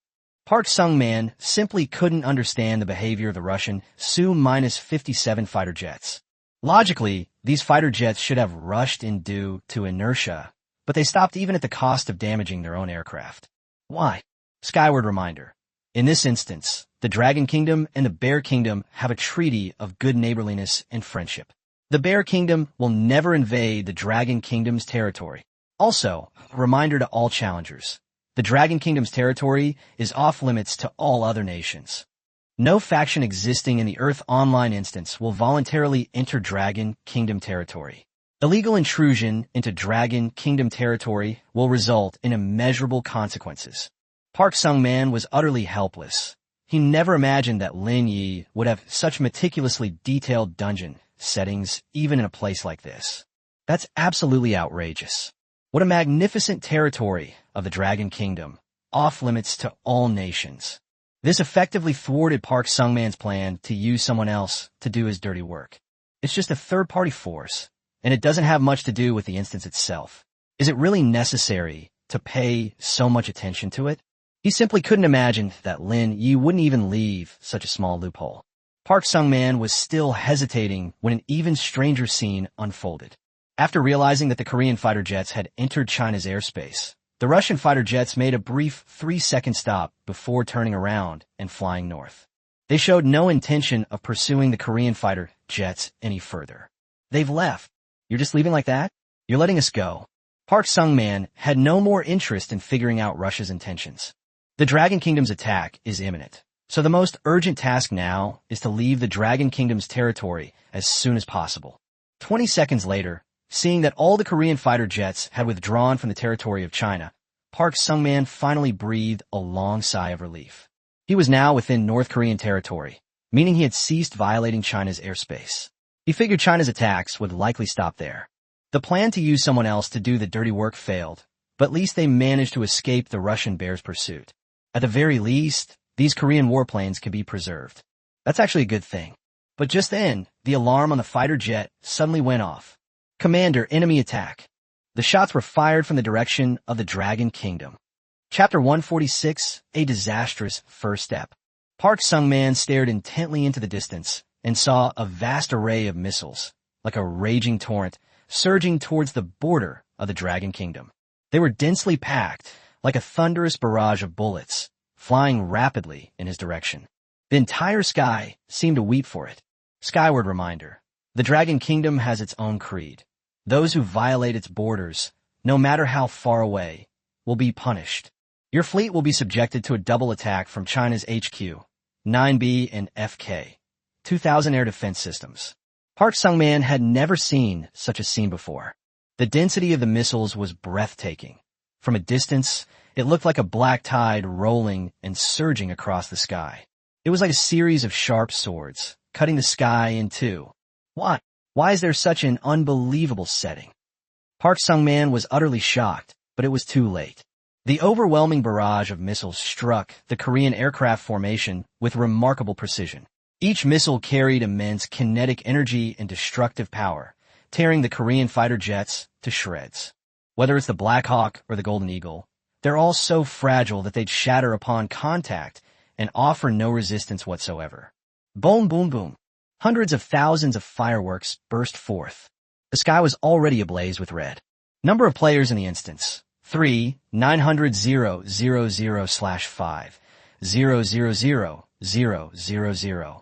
A: Park Sung-man simply couldn't understand the behavior of the Russian Su-57 fighter jets. Logically, these fighter jets should have rushed in due to inertia, but they stopped even at the cost of damaging their own aircraft. Why? Skyward reminder. In this instance, the Dragon Kingdom and the Bear Kingdom have a treaty of good neighborliness and friendship. The Bear Kingdom will never invade the Dragon Kingdom's territory. Also, a reminder to all challengers. The Dragon Kingdom's territory is off-limits to all other nations. No faction existing in the Earth Online instance will voluntarily enter Dragon Kingdom territory. Illegal intrusion into Dragon Kingdom territory will result in immeasurable consequences. Park Sung-man was utterly helpless. He never imagined that Lin Ye would have such meticulously detailed dungeon settings even in a place like this. That's absolutely outrageous. What a magnificent territory of the Dragon Kingdom, off-limits to all nations. This effectively thwarted Park Sung-man's plan to use someone else to do his dirty work. It's just a third-party force, and it doesn't have much to do with the instance itself. Is it really necessary to pay so much attention to it? He simply couldn't imagine that Lin Ye wouldn't even leave such a small loophole. Park Sung-man was still hesitating when an even stranger scene unfolded. After realizing that the Korean fighter jets had entered China's airspace, the Russian fighter jets made a brief 3-second stop before turning around and flying north. They showed no intention of pursuing the Korean fighter jets any further. They've left. You're just leaving like that? You're letting us go. Park Sung-man had no more interest in figuring out Russia's intentions. The Dragon Kingdom's attack is imminent, so the most urgent task now is to leave the Dragon Kingdom's territory as soon as possible. 20 seconds later, seeing that all the Korean fighter jets had withdrawn from the territory of China, Park Sung-man finally breathed a long sigh of relief. He was now within North Korean territory, meaning he had ceased violating China's airspace. He figured China's attacks would likely stop there. The plan to use someone else to do the dirty work failed, but at least they managed to escape the Russian bear's pursuit. At the very least, these Korean warplanes could be preserved. That's actually a good thing. But just then, the alarm on the fighter jet suddenly went off. Commander, enemy attack. The shots were fired from the direction of the Dragon Kingdom. Chapter 146, A Disastrous First Step. Park Sung-man stared intently into the distance and saw a vast array of missiles, like a raging torrent, surging towards the border of the Dragon Kingdom. They were densely packed, like a thunderous barrage of bullets, flying rapidly in his direction. The entire sky seemed to weep for it. Skyward reminder. The Dragon Kingdom has its own creed. Those who violate its borders, no matter how far away, will be punished. Your fleet will be subjected to a double attack from China's HQ, 9B and FK. 2,000 air defense systems. Park Sung-man had never seen such a scene before. The density of the missiles was breathtaking. From a distance, it looked like a black tide rolling and surging across the sky. It was like a series of sharp swords, cutting the sky in two. Why? Why is there such an unbelievable setting? Park Sung-man was utterly shocked, but it was too late. The overwhelming barrage of missiles struck the Korean aircraft formation with remarkable precision. Each missile carried immense kinetic energy and destructive power, tearing the Korean fighter jets to shreds. Whether it's the Black Hawk or the Golden Eagle, they're all so fragile that they'd shatter upon contact and offer no resistance whatsoever. Boom, boom, boom. Hundreds of thousands of fireworks burst forth. The sky was already ablaze with red. Number of players in the instance: 3, 900,000/5, 000,000.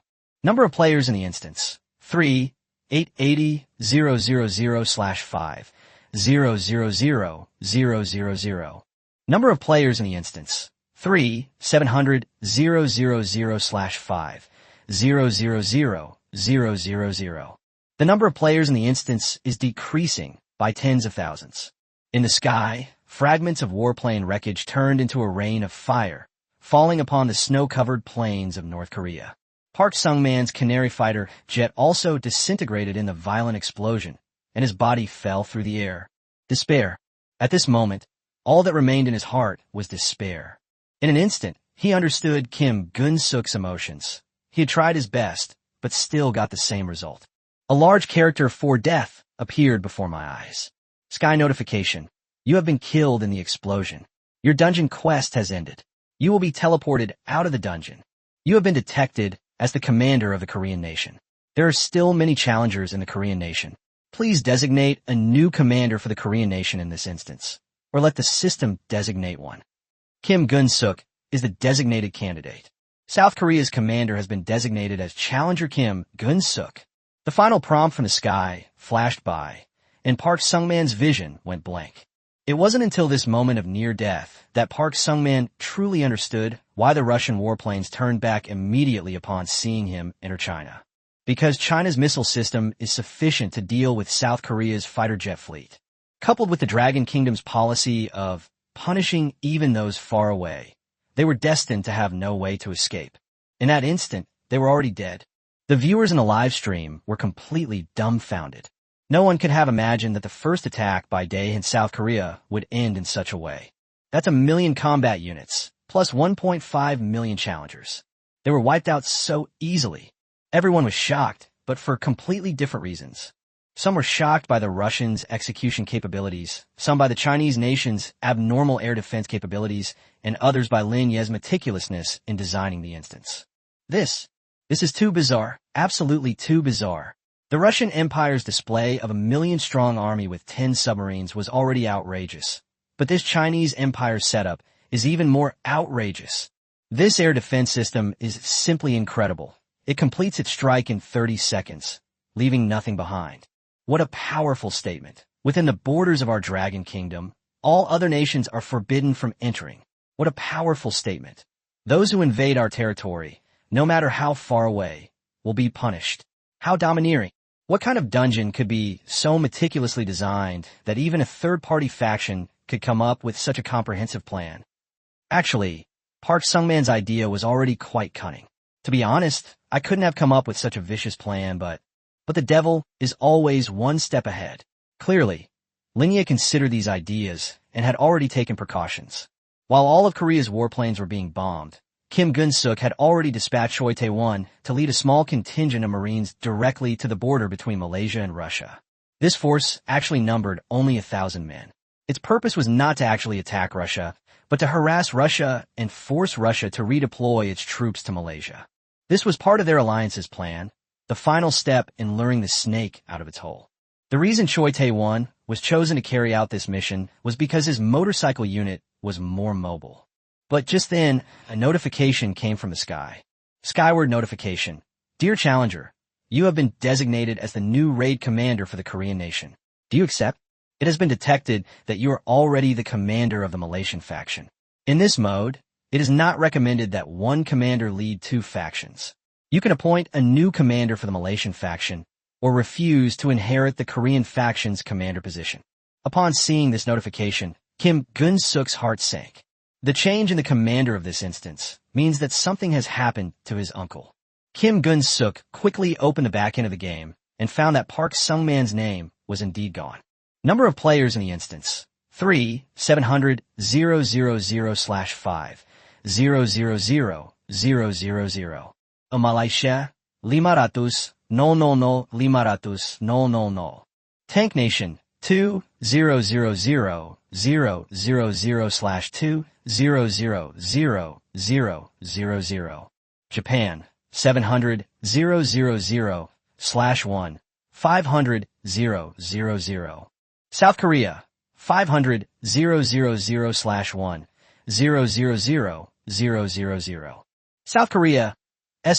A: Number of players in the instance: 3, 880,000/5, 000,000. Number of players in the instance: 3, 700,000/5, 000,000. The number of players in the instance is decreasing by tens of thousands. In the sky, fragments of warplane wreckage turned into a rain of fire, falling upon the snow-covered plains of North Korea. Park Sung-man's Canary fighter jet also disintegrated in the violent explosion, and his body fell through the air. Despair. At this moment, all that remained in his heart was despair. In an instant, he understood Kim Gun-suk's emotions. He had tried his best, but still got the same result. A large character for death appeared before my eyes. Sky notification. You have been killed in the explosion. Your dungeon quest has ended. You will be teleported out of the dungeon. You have been detected as the commander of the Korean nation. There are still many challengers in the Korean nation. Please designate a new commander for the Korean nation in this instance, or let the system designate one. Kim Gun-suk is the designated candidate. South Korea's commander has been designated as Challenger Kim Gun-suk. The final prompt from the sky flashed by, and Park Sung-man's vision went blank. It wasn't until this moment of near death that Park Sung-man truly understood why the Russian warplanes turned back immediately upon seeing him enter China. Because China's missile system is sufficient to deal with South Korea's fighter jet fleet. Coupled with the Dragon Kingdom's policy of punishing even those far away, they were destined to have no way to escape. In that instant, they were already dead. The viewers in the live stream were completely dumbfounded. No one could have imagined that the first attack by Dae in South Korea would end in such a way. That's 1 million combat units, plus 1.5 million challengers. They were wiped out so easily. Everyone was shocked, but for completely different reasons. Some were shocked by the Russians' execution capabilities, some by the Chinese nation's abnormal air defense capabilities, and others by Lin Ye's meticulousness in designing the instance. This is too bizarre, absolutely too bizarre. The Russian Empire's display of a 1 million-strong army with 10 submarines was already outrageous. But this Chinese Empire setup is even more outrageous. This air defense system is simply incredible. It completes its strike in 30 seconds, leaving nothing behind. What a powerful statement. Within the borders of our Dragon Kingdom, all other nations are forbidden from entering. What a powerful statement. Those who invade our territory, no matter how far away, will be punished. How domineering. What kind of dungeon could be so meticulously designed that even a third-party faction could come up with such a comprehensive plan? Actually, Park Sung-man's idea was already quite cunning. To be honest, I couldn't have come up with such a vicious plan, but the devil is always one step ahead. Clearly, Lin Ye considered these ideas and had already taken precautions. While all of Korea's warplanes were being bombed, Kim Gun-suk had already dispatched Choi Tae-won to lead a small contingent of Marines directly to the border between Malaysia and Russia. This force actually numbered only 1,000 men. Its purpose was not to actually attack Russia, but to harass Russia and force Russia to redeploy its troops to Malaysia. This was part of their alliance's plan, the final step in luring the snake out of its hole. The reason Choi Tae-won was chosen to carry out this mission was because his motorcycle unit was more mobile. But just then, a notification came from the sky. Skyward notification. Dear Challenger, you have been designated as the new raid commander for the Korean nation. Do you accept? It has been detected that you are already the commander of the Malaysian faction. In this mode, it is not recommended that one commander lead 2 factions. You can appoint a new commander for the Malaysian faction, or refuse to inherit the Korean faction's commander position. Upon seeing this notification, Kim Gun-suk's heart sank. The change in the commander of this instance means that something has happened to his uncle. Kim Gun-suk quickly opened the back end of the game and found that Park Sung-man's name was indeed gone. Number of players in the instance: 3, 700, 000/5, 000, Malaysia, 500, 000, 500, 000. Tank Nation, 2, 000, 000/2, 000, Japan, 700, 000/1, 500, 000. South Korea, 500, 000/1, 000, South Korea's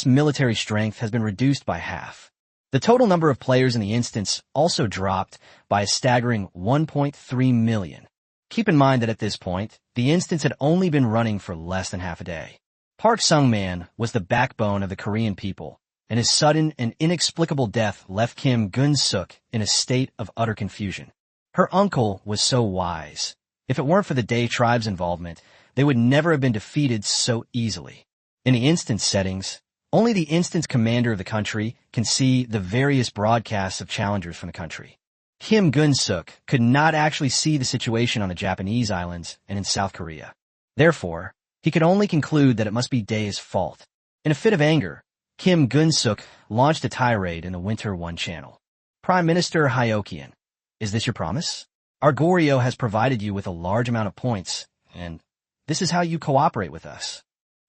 A: military strength has been reduced by half. The total number of players in the instance also dropped by a staggering 1.3 million. Keep in mind that at this point, the instance had only been running for less than half a day. Park Sung-man was the backbone of the Korean people, and his sudden and inexplicable death left Kim Gun-suk in a state of utter confusion. Her uncle was so wise. If it weren't for the Day tribe's involvement, they would never have been defeated so easily. In the instance settings, only the instance commander of the country can see the various broadcasts of challengers from the country. Kim Gun-suk could not actually see the situation on the Japanese islands and in South Korea. Therefore, he could only conclude that it must be Day's fault. In a fit of anger, Kim Gun-suk launched a tirade in the Winter 1 channel. Prime Minister Hyokian, is this your promise? Our Goryeo has provided you with a large amount of points, and this is how you cooperate with us.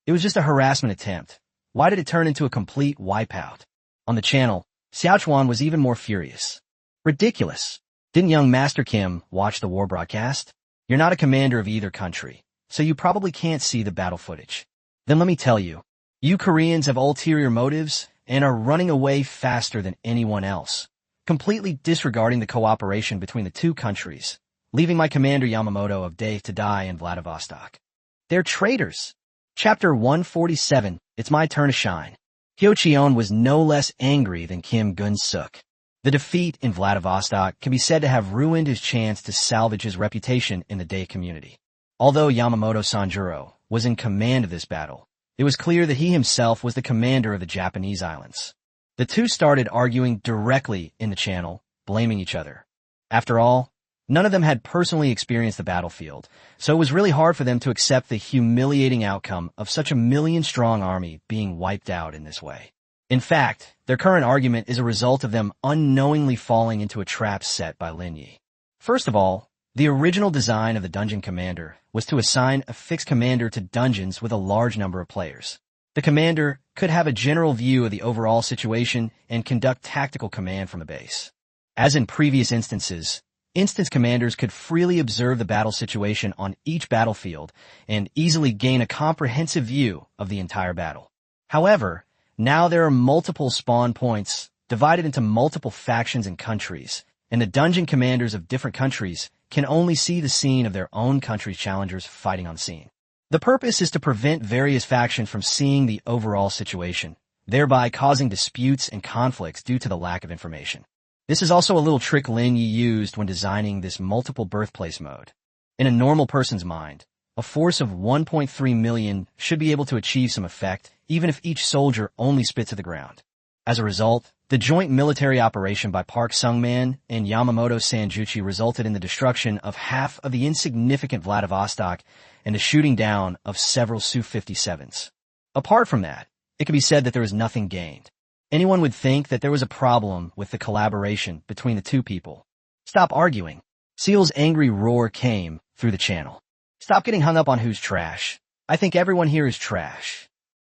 A: It was just a harassment attempt. Why did it turn into a complete wipeout? On the channel, Xiaochuan was even more furious. Ridiculous. Didn't young Master Kim watch the war broadcast? You're not a commander of either country, so you probably can't see the battle footage. Then let me tell you, you Koreans have ulterior motives and are running away faster than anyone else, completely disregarding the cooperation between the two countries, leaving my commander Yamamoto of Day to die in Vladivostok. They're traitors. Chapter 147, It's My Turn to Shine. Hyocheon was no less angry than Kim Gun-suk. The defeat in Vladivostok can be said to have ruined his chance to salvage his reputation in the Day community. Although Yamamoto Sanjuro was in command of this battle, it was clear that he himself was the commander of the Japanese islands. The two started arguing directly in the channel, blaming each other. After all, none of them had personally experienced the battlefield, so it was really hard for them to accept the humiliating outcome of such a million-strong army being wiped out in this way. In fact, their current argument is a result of them unknowingly falling into a trap set by Lin Ye. First of all, the original design of the dungeon commander was to assign a fixed commander to dungeons with a large number of players. The commander could have a general view of the overall situation and conduct tactical command from the base. As in previous instances, instance commanders could freely observe the battle situation on each battlefield and easily gain a comprehensive view of the entire battle. However, now there are multiple spawn points divided into multiple factions and countries, and the dungeon commanders of different countries can only see the scene of their own country's challengers fighting on scene. The purpose is to prevent various factions from seeing the overall situation, thereby causing disputes and conflicts due to the lack of information. This is also a little trick Lin Ye used when designing this multiple birthplace mode. In a normal person's mind, a force of 1.3 million should be able to achieve some effect, even if each soldier only spits to the ground. As a result, the joint military operation by Park Sung-man and Yamamoto Sanjuchi resulted in the destruction of half of the insignificant Vladivostok and the shooting down of several Su-57s. Apart from that, it can be said that there was nothing gained. Anyone would think that there was a problem with the collaboration between the two people. Stop arguing. Seal's angry roar came through the channel. Stop getting hung up on who's trash. I think everyone here is trash.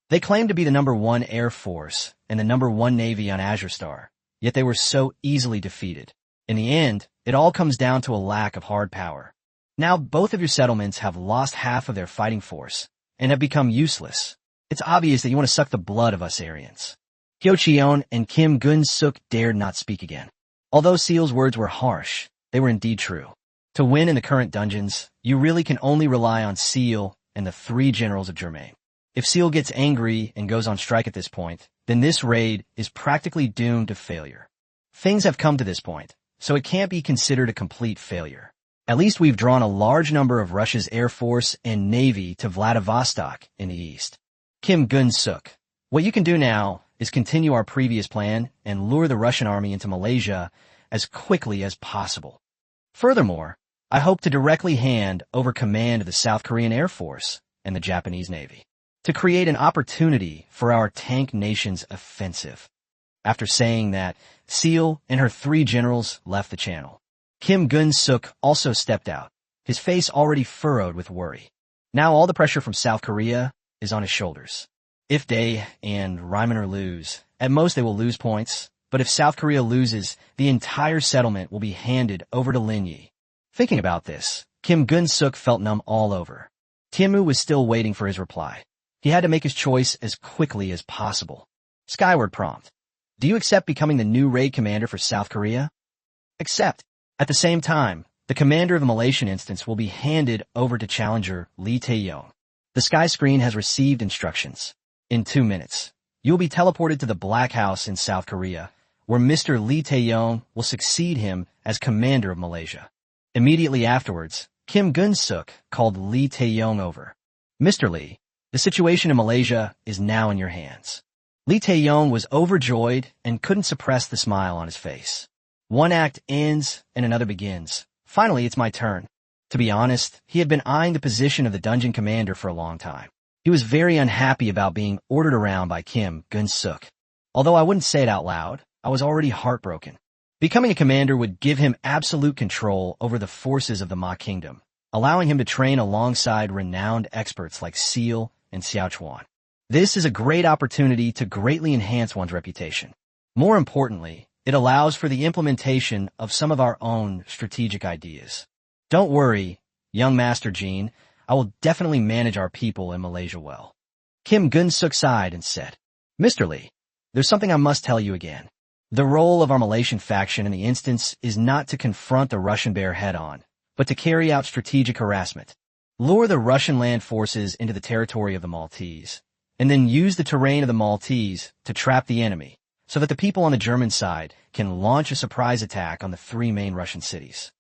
A: They claimed to be the #1 Air Force and the #1 Navy on Azure Star, yet they were so easily defeated. In the end, it all comes down to a lack of hard power. Now both of your settlements have lost half of their fighting force and have become useless. It's obvious that you want to suck the blood of us Aryans. Hyocheon and Kim Gun-suk dared not speak again. Although Seal's words were harsh, they were indeed true. To win in the current dungeons, you really can only rely on Seal and the 3 generals of Germain. If Seal gets angry and goes on strike at this point, then this raid is practically doomed to failure. Things have come to this point, so it can't be considered a complete failure. At least we've drawn a large number of Russia's Air Force and Navy to Vladivostok in the east. Kim Gun-suk, what you can do now is continue our previous plan and lure the Russian army into Malaysia as quickly as possible. Furthermore, I hope to directly hand over command of the South Korean Air Force and the Japanese Navy to create an opportunity for our tank nation's offensive. After saying that, Seal and her 3 generals left the channel. Kim Gun-suk also stepped out, his face already furrowed with worry. Now all the pressure from South Korea is on his shoulders. If Dae and Rymaner lose, at most they will lose points, but if South Korea loses, the entire settlement will be handed over to Lin Ye. Thinking about this, Kim Gun-suk felt numb all over. Tiemu was still waiting for his reply. He had to make his choice as quickly as possible. Skyward prompt. Do you accept becoming the new raid commander for South Korea? Accept. At the same time, the commander of the Malaysian instance will be handed over to challenger Lee Tae-yong. The sky screen has received instructions. In 2 minutes, you will be teleported to the Black House in South Korea, where Mr. Lee Tae-yong will succeed him as commander of Malaysia. Immediately afterwards, Kim Gun-suk called Lee Tae-yong over. Mr. Lee, the situation in Malaysia is now in your hands. Lee Tae-yong was overjoyed and couldn't suppress the smile on his face. One act ends and another begins. Finally, it's my turn. To be honest, he had been eyeing the position of the dungeon commander for a long time. He was very unhappy about being ordered around by Kim Gun-suk. Although I wouldn't say it out loud, I was already heartbroken. Becoming a commander would give him absolute control over the forces of the Ma Kingdom, allowing him to train alongside renowned experts like Seal and Xiao Chuan. This is a great opportunity to greatly enhance one's reputation. More importantly, it allows for the implementation of some of our own strategic ideas. Don't worry, young Master Jean, I will definitely manage our people in Malaysia well. Kim Gun-suk sighed and said, Mr. Lee, there's something I must tell you again. The role of our Malaysian faction in the instance is not to confront the Russian bear head-on, but to carry out strategic harassment. Lure the Russian land forces into the territory of the Maltese, and then use the terrain of the Maltese to trap the enemy, so that the people on the German side can launch a surprise attack on the 3 main Russian cities.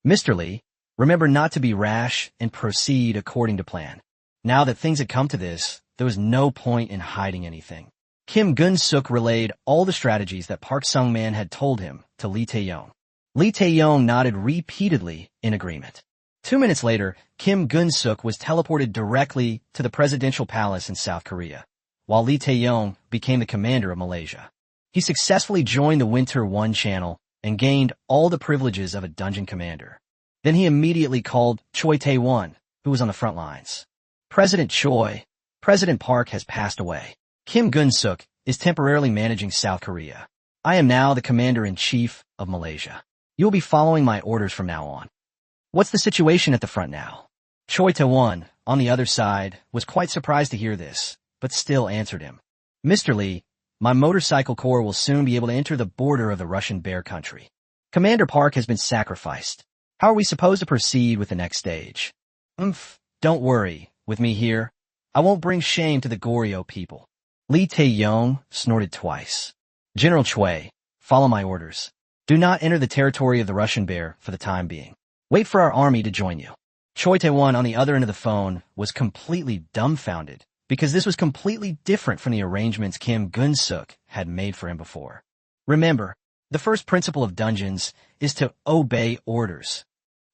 A: Mr. Lee, remember not to be rash and proceed according to plan. Now that things had come to this, there was no point in hiding anything. Kim Gun-suk relayed all the strategies that Park Sung-man had told him to Lee Tae-yong. Lee Tae-yong nodded repeatedly in agreement. 2 minutes later, Kim Gun-suk was teleported directly to the presidential palace in South Korea, while Lee Tae-yong became the commander of Malaysia. He successfully joined the Winter 1 channel and gained all the privileges of a dungeon commander. Then he immediately called Choi Tae-won, who was on the front lines. President Choi, President Park has passed away. Kim Gun-suk is temporarily managing South Korea. I am now the commander-in-chief of Malaysia. You will be following my orders from now on. What's the situation at the front now? Choi Tae-won, on the other side, was quite surprised to hear this, but still answered him. Mr. Lee, my motorcycle corps will soon be able to enter the border of the Russian Bear country. Commander Park has been sacrificed. How are we supposed to proceed with the next stage? Don't worry, with me here, I won't bring shame to the Goryeo people. Lee Tae-yong snorted twice. General Choi, follow my orders. Do not enter the territory of the Russian Bear for the time being. Wait for our army to join you. Choi Tae-won on the other end of the phone was completely dumbfounded because this was completely different from the arrangements Kim Gun-suk had made for him before. Remember, the first principle of dungeons is to obey orders.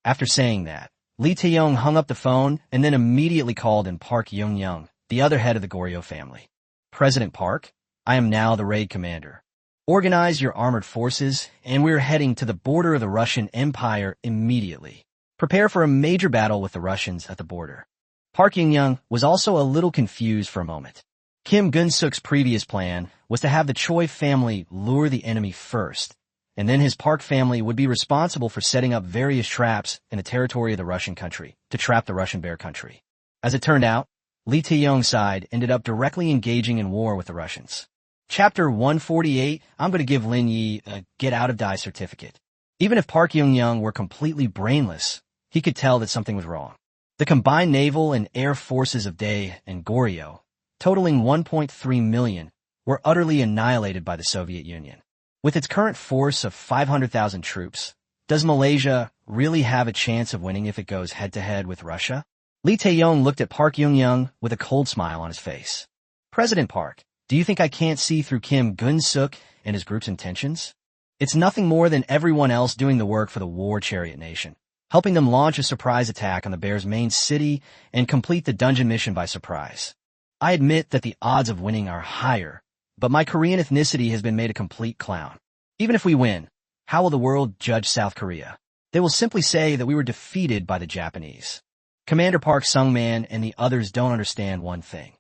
A: After saying that, Lee Tae-yong hung up the phone and then immediately called in Park Young-young, the other head of the Goryeo family. President Park, I am now the raid commander. Organize your armored forces, and we're heading to the border of the Russian Empire immediately. Prepare for a major battle with the Russians at the border. Park Young-young was also a little confused for a moment. Kim Gun-suk's previous plan was to have the Choi family lure the enemy first, and then his Park family would be responsible for setting up various traps in the territory of the Russian country to trap the Russian Bear country. As it turned out, Lee Tae-yong's side ended up directly engaging in war with the Russians. Chapter 148, I'm going to give Lin Ye a get-out-of-die certificate. Even if Park Young-young were completely brainless, he could tell that something was wrong. The combined naval and air forces of Dae and Goryeo totaling 1.3 million, were utterly annihilated by the Soviet Union. With its current force of 500,000 troops, does Malaysia really have a chance of winning if it goes head-to-head with Russia? Lee Tae-yong looked at Park Young-young with a cold smile on his face. President Park, do you think I can't see through Kim Gun-suk and his group's intentions? It's nothing more than everyone else doing the work for the War Chariot Nation, helping them launch a surprise attack on the Bear's main city and complete the dungeon mission by surprise. I admit that the odds of winning are higher, but my Korean ethnicity has been made a complete clown. Even if we win, how will the world judge South Korea? They will simply say that we were defeated by the Japanese. Commander Park Sung-man and the others don't understand one thing.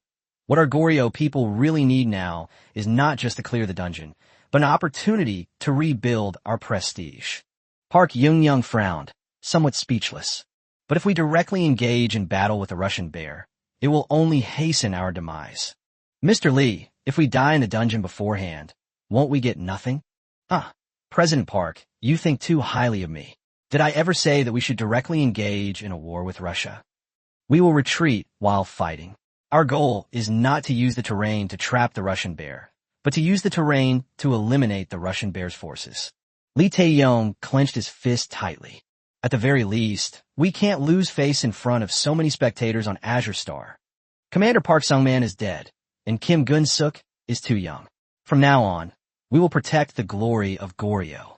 A: What our Goryeo people really need now is not just to clear the dungeon, but an opportunity to rebuild our prestige. Park Young-young frowned, somewhat speechless. But if we directly engage in battle with the Russian bear, it will only hasten our demise. Mr. Lee, if we die in the dungeon beforehand, won't we get nothing? President Park, you think too highly of me. Did I ever say that we should directly engage in a war with Russia? We will retreat while fighting. Our goal is not to use the terrain to trap the Russian bear, but to use the terrain to eliminate the Russian bear's forces. Lee Tae-yong clenched his fist tightly. At the very least, we can't lose face in front of so many spectators on Azure Star. Commander Park Sung-man is dead, and Kim Gun-suk is too young. From now on, we will protect the glory of Goryeo.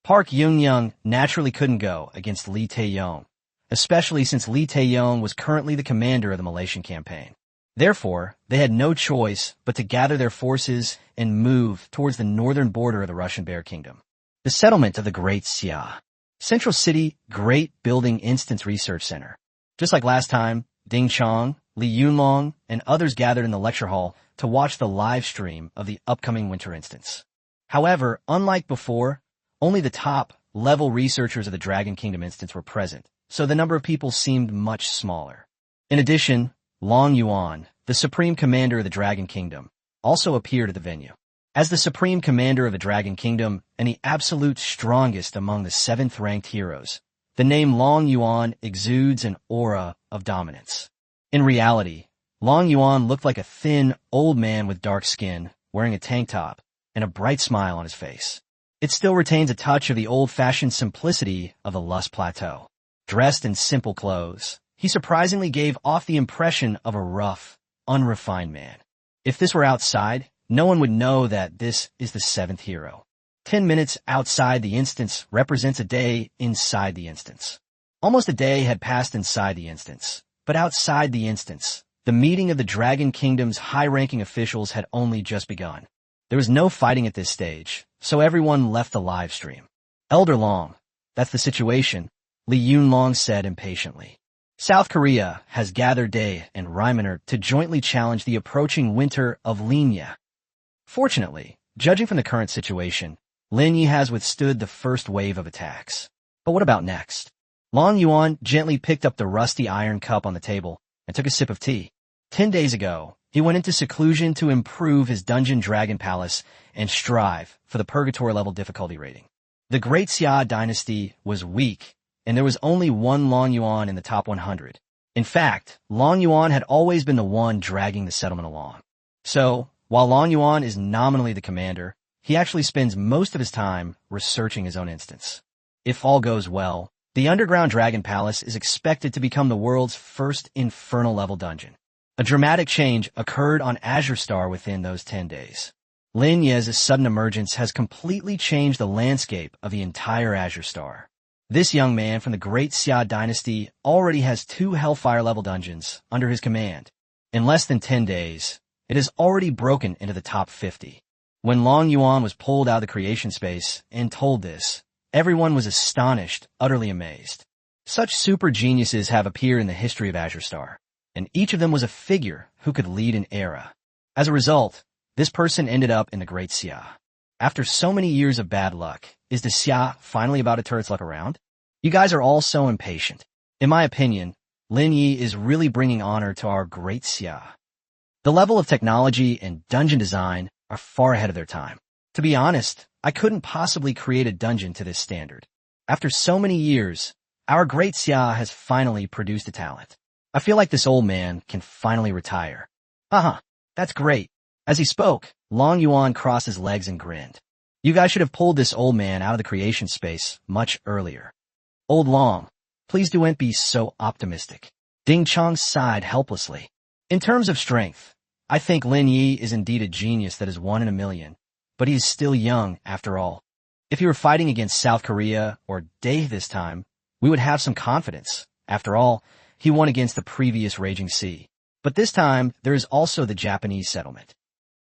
A: Park Young-young naturally couldn't go against Lee Tae-yong, especially since Lee Tae-yong was currently the commander of the Malaysian campaign. Therefore, they had no choice but to gather their forces and move towards the northern border of the Russian Bear Kingdom. The settlement of the Great Sea. Central City Great Building Instance Research Center. Just like last time, Ding Chong, Lee Yunlong, and others gathered in the lecture hall to watch the live stream of the upcoming winter instance. However, unlike before, only the top-level researchers of the Dragon Kingdom instance were present, so the number of people seemed much smaller. In addition, Long Yuan, the Supreme Commander of the Dragon Kingdom, also appeared at the venue. As the Supreme Commander of the Dragon Kingdom and the absolute strongest among the 7th-ranked heroes, the name Long Yuan exudes an aura of dominance. In reality, Long Yuan looked like a thin, old man with dark skin, wearing a tank top, and a bright smile on his face. It still retains a touch of the old-fashioned simplicity of the Lust Plateau. Dressed in simple clothes, he surprisingly gave off the impression of a rough, unrefined man. If this were outside, no one would know that this is the 7th hero. 10 minutes outside the instance represents a day inside the instance. Almost a day had passed inside the instance, but outside the instance, the meeting of the Dragon Kingdom's high-ranking officials had only just begun. There was no fighting at this stage, so everyone left the live stream. Elder Long, that's the situation, Lee Yunlong said impatiently. South Korea has gathered Dae and Rymaner to jointly challenge the approaching winter of Lin Ye. Fortunately, judging from the current situation, Lin Ye has withstood the first wave of attacks. But what about next? Long Yuan gently picked up the rusty iron cup on the table and took a sip of tea. 10 days ago, he went into seclusion to improve his Dungeon Dragon Palace and strive for the Purgatory level difficulty rating. The Great Xia dynasty was weak, and there was only one Long Yuan in the top 100. In fact, Long Yuan had always been the one dragging the settlement along. So, while Long Yuan is nominally the commander, he actually spends most of his time researching his own instance. If all goes well, the Underground Dragon Palace is expected to become the world's first Infernal-level dungeon. A dramatic change occurred on Azure Star within those 10 days. Lin Ye's sudden emergence has completely changed the landscape of the entire Azure Star. This young man from the Great Xia dynasty already has 2 Hellfire-level dungeons under his command. In less than 10 days, it has already broken into the top 50. When Long Yuan was pulled out of the creation space and told this, everyone was astonished, utterly amazed. Such super geniuses have appeared in the history of Azure Star, and each of them was a figure who could lead an era. As a result, this person ended up in the Great Xia. After so many years of bad luck, is the Xia finally about to turn its luck around? You guys are all so impatient. In my opinion, Lin Ye is really bringing honor to our Great Xia. The level of technology and dungeon design are far ahead of their time. To be honest, I couldn't possibly create a dungeon to this standard. After so many years, our Great Xia has finally produced a talent. I feel like this old man can finally retire. That's great. As he spoke, Long Yuan crossed his legs and grinned. You guys should have pulled this old man out of the creation space much earlier. Old Long, please don't be so optimistic. Ding Chong sighed helplessly. In terms of strength, I think Lin Ye is indeed a genius that is one in a million, but he is still young after all. If he were fighting against South Korea or Dae this time, we would have some confidence. After all, he won against the previous Raging Sea. But this time, there is also the Japanese settlement.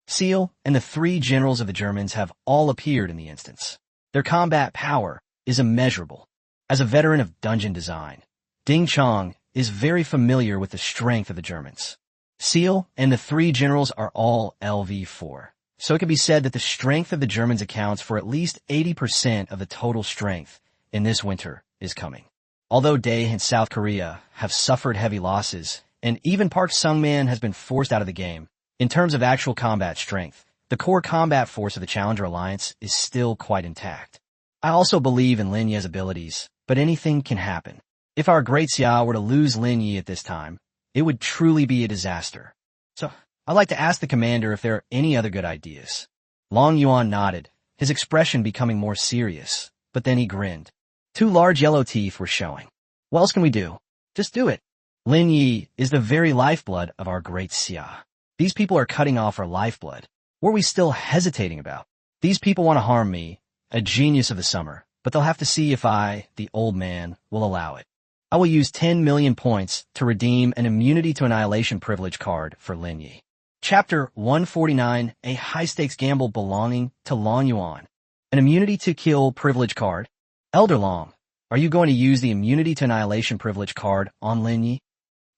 A: Seal and the three generals of the Germans have all appeared in the instance. Their combat power is immeasurable. As a veteran of dungeon design, Ding Chong is very familiar with the strength of the Germans. Seal and the three generals are all LV4, so it can be said that the strength of the Germans accounts for at least 80% of the total strength in this winter is coming. Although Dae and South Korea have suffered heavy losses, and even Park Sung-man has been forced out of the game, in terms of actual combat strength, the core combat force of the Challenger Alliance is still quite intact. I also believe in Lin Ye's abilities, but anything can happen. If our great Xia were to lose Lin Ye at this time, it would truly be a disaster. So, I'd like to ask the commander if there are any other good ideas. Long Yuan nodded, his expression becoming more serious, but then he grinned. Two large yellow teeth were showing. What else can we do? Just do it. Lin Ye is the very lifeblood of our great Xia. These people are cutting off our lifeblood. What are we still hesitating about? These people want to harm me, a genius of the summer, but they'll have to see if I, the old man, will allow it. I will use 10 million points to redeem an immunity to annihilation privilege card for Lin Ye. Chapter 149, a high-stakes gamble belonging to Long Yuan. An immunity to kill privilege card. Elder Long, are you going to use the immunity to annihilation privilege card on Lin Ye?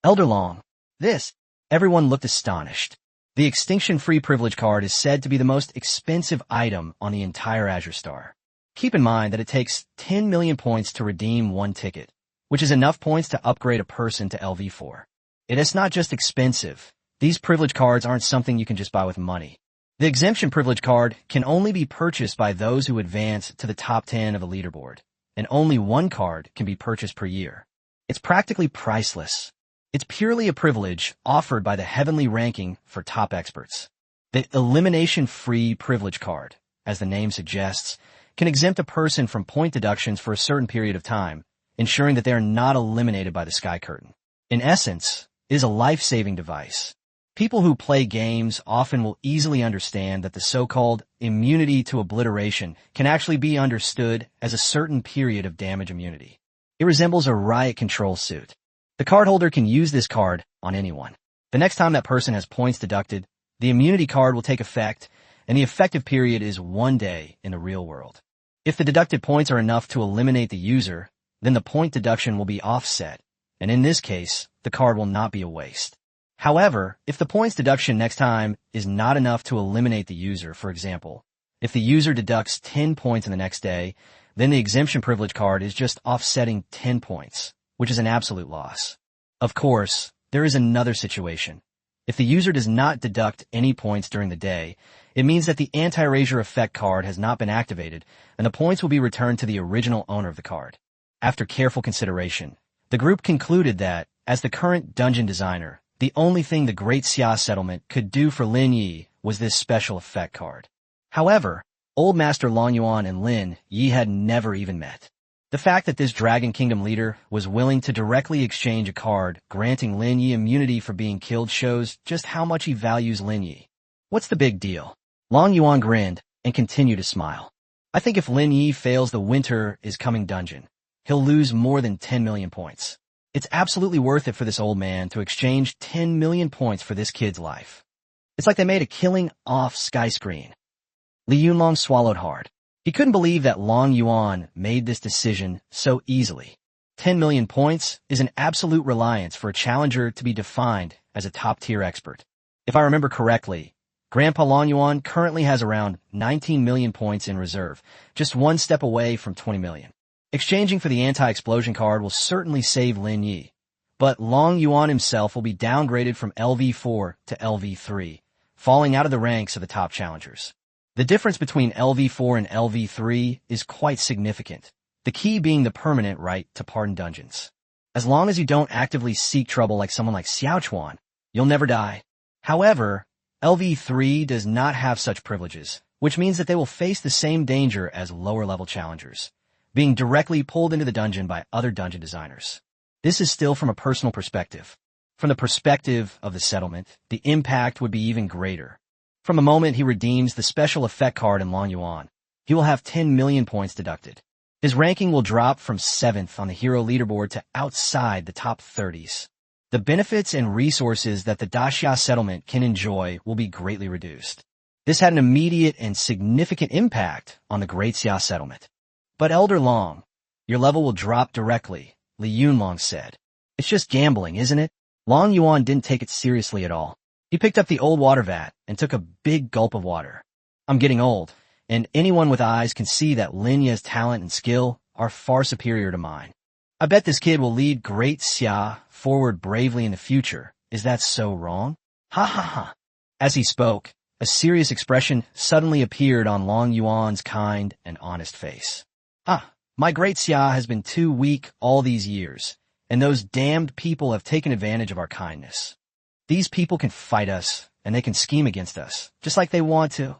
A: Elder Long, this. Everyone looked astonished. The extinction-free privilege card is said to be the most expensive item on the entire Azure Star. Keep in mind that it takes 10 million points to redeem one ticket, which is enough points to upgrade a person to LV4. It is not just expensive. These privilege cards aren't something you can just buy with money. The exemption privilege card can only be purchased by those who advance to the top 10 of a leaderboard, and only one card can be purchased per year. It's practically priceless. It's purely a privilege offered by the heavenly ranking for top experts. The elimination-free privilege card, as the name suggests, can exempt a person from point deductions for a certain period of time, ensuring that they are not eliminated by the sky curtain. In essence, it is a life-saving device. People who play games often will easily understand that the so-called immunity to obliteration can actually be understood as a certain period of damage immunity. It resembles a riot control suit. The cardholder can use this card on anyone. The next time that person has points deducted, the immunity card will take effect, and the effective period is 1 day in the real world. If the deducted points are enough to eliminate the user, then the point deduction will be offset, and in this case, the card will not be a waste. However, if the points deduction next time is not enough to eliminate the user, for example, if the user deducts 10 points in the next day, then the exemption privilege card is just offsetting 10 points, which is an absolute loss. Of course, there is another situation. If the user does not deduct any points during the day, it means that the anti-erasure effect card has not been activated, and the points will be returned to the original owner of the card. After careful consideration, the group concluded that, as the current dungeon designer, the only thing the Great Xia settlement could do for Lin Ye was this special effect card. However, Old Master Long Yuan and Lin Ye had never even met. The fact that this Dragon Kingdom leader was willing to directly exchange a card granting Lin Ye immunity for being killed shows just how much he values Lin Ye. What's the big deal? Long Yuan grinned and continued to smile. I think if Lin Ye fails the winter is coming dungeon, he'll lose more than 10 million points. It's absolutely worth it for this old man to exchange 10 million points for this kid's life. It's like they made a killing off sky screen. Li Yunlong swallowed hard. He couldn't believe that Long Yuan made this decision so easily. 10 million points is an absolute reliance for a challenger to be defined as a top-tier expert. If I remember correctly, Grandpa Long Yuan currently has around 19 million points in reserve, just one step away from 20 million. Exchanging for the anti-explosion card will certainly save Lin Ye, but Long Yuan himself will be downgraded from LV4 to LV3, falling out of the ranks of the top challengers. The difference between LV4 and LV3 is quite significant, the key being the permanent right to pardon dungeons. As long as you don't actively seek trouble like someone like Xiaochuan, you'll never die. However, LV3 does not have such privileges, which means that they will face the same danger as lower-level challengers, being directly pulled into the dungeon by other dungeon designers. This is still from a personal perspective. From the perspective of the settlement, the impact would be even greater. From the moment he redeems the special effect card in Long Yuan, he will have 10 million points deducted. His ranking will drop from 7th on the hero leaderboard to outside the top 30s. The benefits and resources that the Daxia settlement can enjoy will be greatly reduced. This had an immediate and significant impact on the Great Xia settlement. But Elder Long, your level will drop directly, Li Yunlong said. It's just gambling, isn't it? Long Yuan didn't take it seriously at all. He picked up the old water vat and took a big gulp of water. I'm getting old, and anyone with eyes can see that Lin Ye's talent and skill are far superior to mine. I bet this kid will lead Great Xia forward bravely in the future. Is that so wrong? Ha ha ha. As he spoke, a serious expression suddenly appeared on Long Yuan's kind and honest face. My Great Xia has been too weak all these years, and those damned people have taken advantage of our kindness. These people can fight us, and they can scheme against us, just like they want to.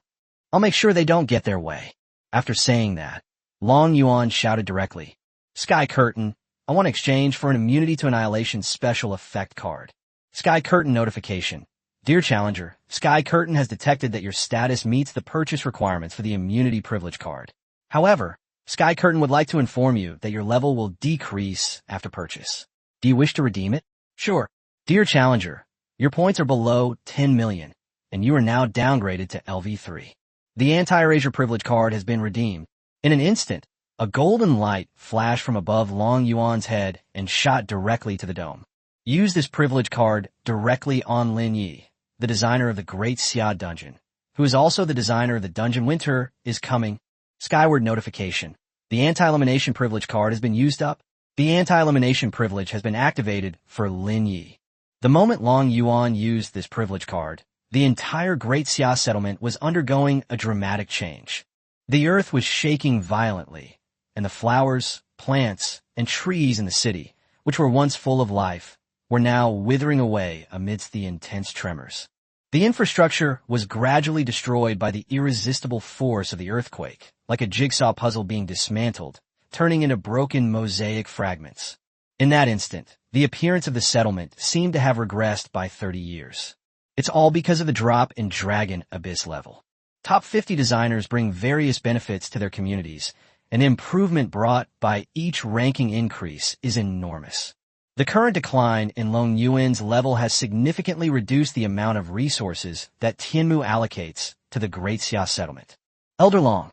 A: I'll make sure they don't get their way. After saying that, Long Yuan shouted directly, Sky Curtain, I want exchange for an immunity to annihilation special effect card. Sky Curtain notification. Dear Challenger, Sky Curtain has detected that your status meets the purchase requirements for the immunity privilege card. However, Sky Curtain would like to inform you that your level will decrease after purchase. Do you wish to redeem it? Sure. Dear Challenger, your points are below 10 million, and you are now downgraded to LV3. The anti-erasure privilege card has been redeemed. In an instant, a golden light flashed from above Long Yuan's head and shot directly to the dome. Use this privilege card directly on Lin Ye, the designer of the Great Xia Dungeon, who is also the designer of the Dungeon Winter is Coming. Skyward notification. The anti-elimination privilege card has been used up. The anti-elimination privilege has been activated for Lin Ye. The moment Long Yuan used this privilege card, the entire Great Xia settlement was undergoing a dramatic change. The earth was shaking violently, and the flowers, plants, and trees in the city, which were once full of life, were now withering away amidst the intense tremors. The infrastructure was gradually destroyed by the irresistible force of the earthquake, like a jigsaw puzzle being dismantled, turning into broken mosaic fragments. In that instant, the appearance of the settlement seemed to have regressed by 30 years. It's all because of the drop in Dragon Abyss level. Top 50 designers bring various benefits to their communities, and the improvement brought by each ranking increase is enormous. The current decline in Long Yuan's level has significantly reduced the amount of resources that Tianmu allocates to the Great Xia settlement. Elder Long.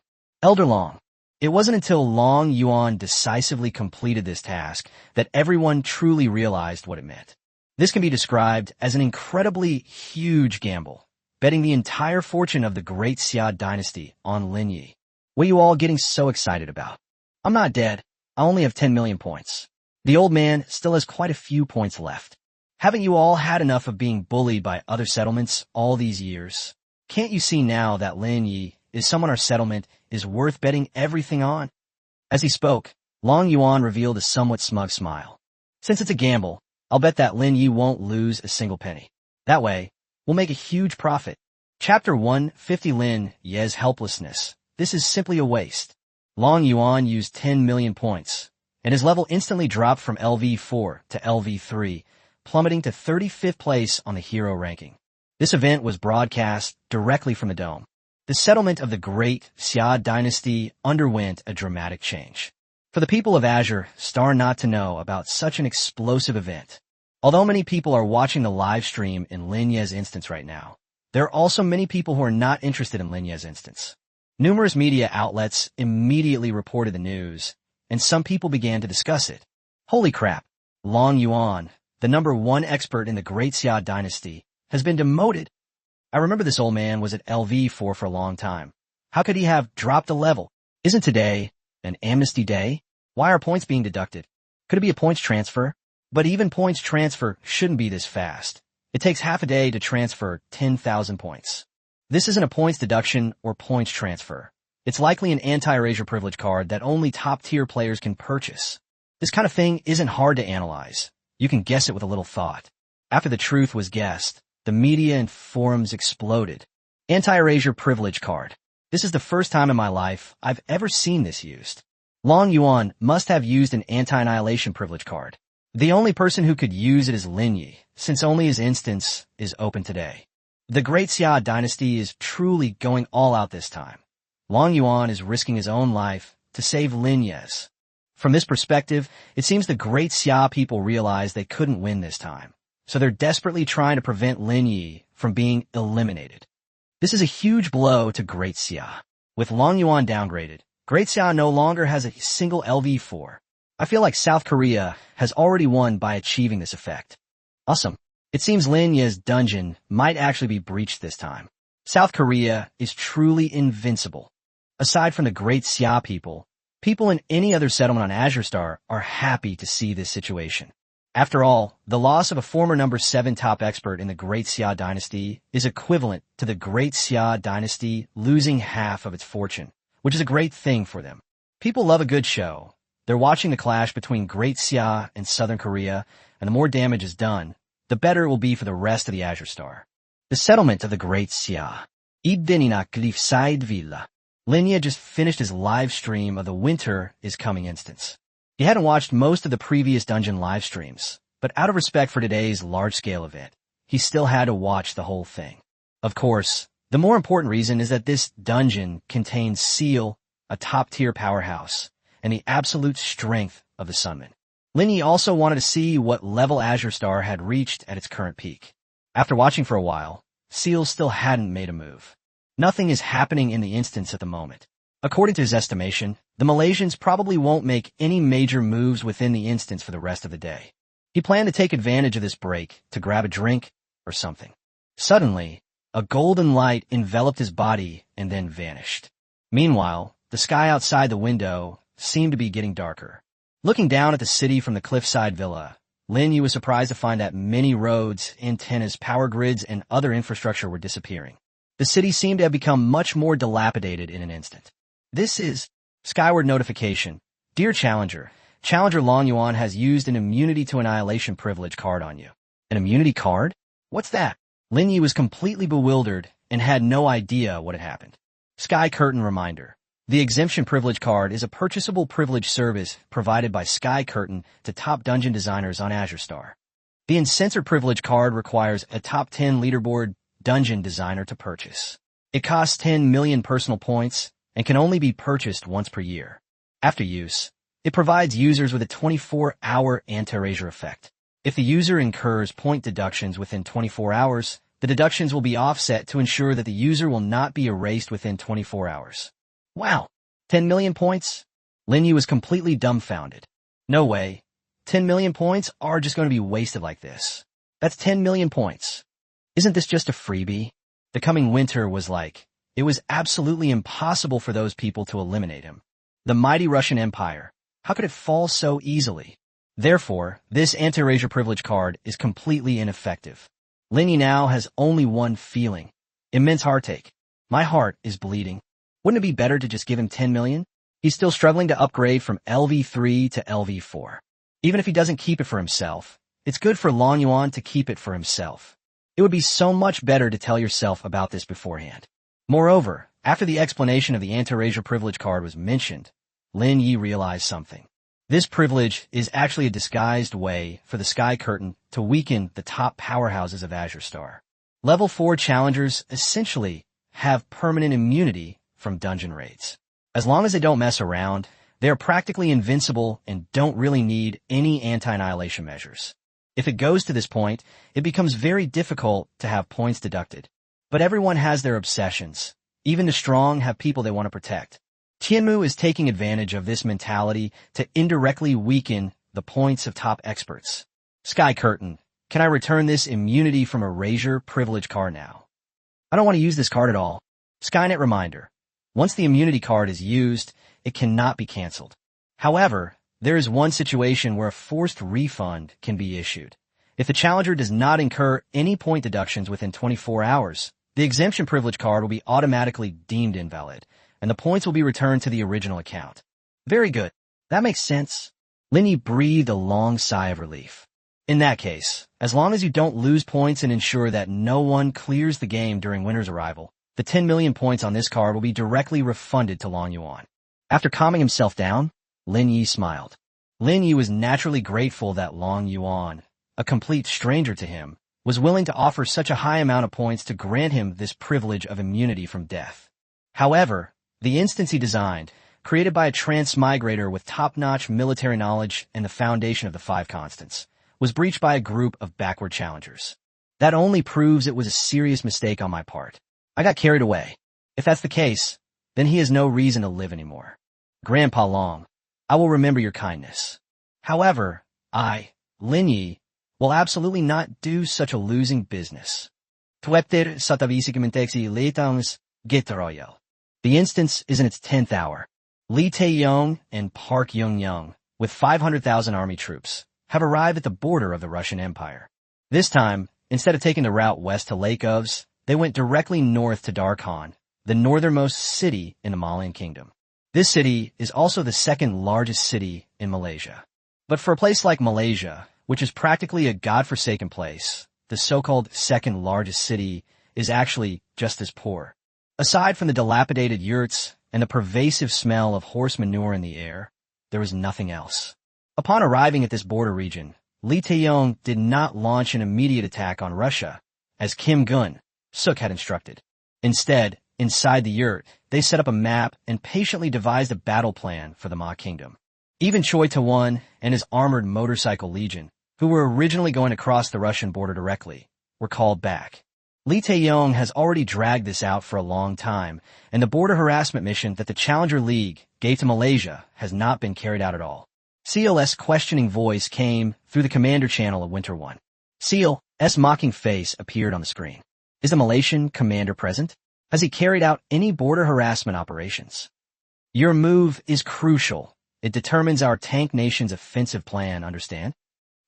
A: It wasn't until Long Yuan decisively completed this task that everyone truly realized what it meant. This can be described as an incredibly huge gamble, betting the entire fortune of the Great Xia dynasty on Lin Ye. What are you all getting so excited about? I'm not dead. I only have 10 million points. The old man still has quite a few points left. Haven't you all had enough of being bullied by other settlements all these years? Can't you see now that Lin Ye is someone our settlement is worth betting everything on? As he spoke, Long Yuan revealed a somewhat smug smile. Since it's a gamble, I'll bet that Lin Ye won't lose a single penny. That way, we'll make a huge profit. Chapter 150 Lin Ye's helplessness. This is simply a waste. Long Yuan used 10 million points, and his level instantly dropped from LV4 to LV3, plummeting to 35th place on the hero ranking. This event was broadcast directly from the dome. The settlement of the Great Xia dynasty underwent a dramatic change. For the people of Azure, star not to know about such an explosive event. Although many people are watching the live stream in Lin Ye's instance right now, there are also many people who are not interested in Lin Ye's instance. Numerous media outlets immediately reported the news, and some people began to discuss it. Holy crap! Long Yuan, the #1 expert in the Great Xia dynasty, has been demoted. I remember this old man was at LV4 for a long time. How could he have dropped a level? Isn't today an amnesty day? Why are points being deducted? Could it be a points transfer? But even points transfer shouldn't be this fast. It takes half a day to transfer 10,000 points. This isn't a points deduction or points transfer. It's likely an anti-erasure privilege card that only top-tier players can purchase. This kind of thing isn't hard to analyze. You can guess it with a little thought. After the truth was guessed, The media and forums exploded. Anti-erasure privilege card. This is the first time in my life I've ever seen this used. Long Yuan must have used an anti-annihilation privilege card. The only person who could use it is Lin Ye, since only his instance is open today. The Great Xia dynasty is truly going all out this time. Long Yuan is risking his own life to save Lin Ye's. From this perspective, it seems the Great Xia people realized they couldn't win this time, so they're desperately trying to prevent Lin Ye from being eliminated. This is a huge blow to Great Xia. With Long Yuan downgraded, Great Xia no longer has a single LV4. I feel like South Korea has already won by achieving this effect. Awesome. It seems Lin Ye's dungeon might actually be breached this time. South Korea is truly invincible. Aside from the Great Xia people, people in any other settlement on Azure Star are happy to see this situation. After all, the loss of a former number 7 top expert in the Great Xia dynasty is equivalent to the Great Xia dynasty losing half of its fortune, which is a great thing for them. People love a good show. They're watching the clash between Great Xia and Southern Korea, and the more damage is done, the better it will be for the rest of the Azure Star. The settlement of the Great Xia. Iddenina Cliffside Villa. Lin Ye just finished his live stream of the Winter is Coming instance. He hadn't watched most of the previous dungeon live streams, but out of respect for today's large-scale event, he still had to watch the whole thing. Of course, the more important reason is that this dungeon contains Seal, a top-tier powerhouse, and the absolute strength of the Sunman. Lin Ye also wanted to see what level Azure Star had reached at its current peak. After watching for a while, Seal still hadn't made a move. Nothing is happening in the instance at the moment. According to his estimation, the Malaysians probably won't make any major moves within the instance for the rest of the day. He planned to take advantage of this break to grab a drink or something. Suddenly, a golden light enveloped his body and then vanished. Meanwhile, the sky outside the window seemed to be getting darker. Looking down at the city from the cliffside villa, Lin Ye was surprised to find that many roads, antennas, power grids, and other infrastructure were disappearing. The city seemed to have become much more dilapidated in an instant. This is Skyward notification. Dear Challenger, Challenger Long Yuan has used an immunity to annihilation privilege card on you. An immunity card? What's that? Lin Ye was completely bewildered and had no idea what had happened. Sky Curtain reminder. The exemption privilege card is a purchasable privilege service provided by Sky Curtain to top dungeon designers on Azure Star. The uncensored privilege card requires a top 10 leaderboard dungeon designer to purchase. It costs 10 million personal points and can only be purchased once per year. After use, it provides users with a 24-hour anti-erasure effect. If the user incurs point deductions within 24 hours, the deductions will be offset to ensure that the user will not be erased within 24 hours. Wow, 10 million points? Lin Ye was completely dumbfounded. No way. 10 million points are just going to be wasted like this. That's 10 million points. Isn't this just a freebie? The coming winter was like, it was absolutely impossible for those people to eliminate him. The mighty Russian Empire. How could it fall so easily? Therefore, this anti-erasure privilege card is completely ineffective. Lin Ye now has only one feeling. Immense heartache. My heart is bleeding. Wouldn't it be better to just give him 10 million? He's still struggling to upgrade from LV3 to LV4. Even if he doesn't keep it for himself, it's good for Long Yuan to keep it for himself. It would be so much better to tell yourself about this beforehand. Moreover, after the explanation of the anti-erasure privilege card was mentioned, Lin Ye realized something. This privilege is actually a disguised way for the Sky Curtain to weaken the top powerhouses of Azure Star. Level 4 challengers essentially have permanent immunity from dungeon raids. As long as they don't mess around, they are practically invincible and don't really need any anti-annihilation measures. If it goes to this point, it becomes very difficult to have points deducted. But everyone has their obsessions. Even the strong have people they want to protect. Tianmu is taking advantage of this mentality to indirectly weaken the points of top experts. Sky Curtain, can I return this immunity from erasure privilege card now? I don't want to use this card at all. Skynet reminder. Once the immunity card is used, it cannot be canceled. However, there is one situation where a forced refund can be issued. If the challenger does not incur any point deductions within 24 hours, the exemption privilege card will be automatically deemed invalid, and the points will be returned to the original account. Very good. That makes sense. Lin Ye breathed a long sigh of relief. In that case, as long as you don't lose points and ensure that no one clears the game during winter's arrival, the 10 million points on this card will be directly refunded to Long Yuan. After calming himself down, Lin Ye smiled. Lin Ye was naturally grateful that Long Yuan, a complete stranger to him, was willing to offer such a high amount of points to grant him this privilege of immunity from death. However, the instance he designed, created by a transmigrator with top-notch military knowledge and the foundation of the five constants, was breached by a group of backward challengers. That only proves it was a serious mistake on my part. I got carried away. If that's the case, then he has no reason to live anymore. Grandpa Long, I will remember your kindness. However, I, Lin Ye, will absolutely not do such a losing business. Twepter satavisikimintexi letangs gitaroyel. The instance is in its 10th hour. Li Taeyong and Park Young-young, with 500,000 army troops, have arrived at the border of the Russian Empire. This time, instead of taking the route west to Lake Ovs, they went directly north to Darkhan, the northernmost city in the Malayan Kingdom. This city is also the second largest city in Malaysia. But for a place like Malaysia, which is practically a godforsaken place, the so-called second largest city is actually just as poor. Aside from the dilapidated yurts and the pervasive smell of horse manure in the air, there was nothing else. Upon arriving at this border region, Li Taeyong did not launch an immediate attack on Russia, as Kim Gun-suk had instructed. Instead, inside the yurt, they set up a map and patiently devised a battle plan for the Ma Kingdom. Even Choi Ta-won and his armored motorcycle legion, who were originally going to cross the Russian border directly, were called back. Li Taeyong has already dragged this out for a long time, and the border harassment mission that the Challenger League gave to Malaysia has not been carried out at all. Seal's questioning voice came through the commander channel of Winter 1. Seal's mocking face appeared on the screen. Is the Malaysian commander present? Has he carried out any border harassment operations? Your move is crucial. It determines our tank nation's offensive plan, understand?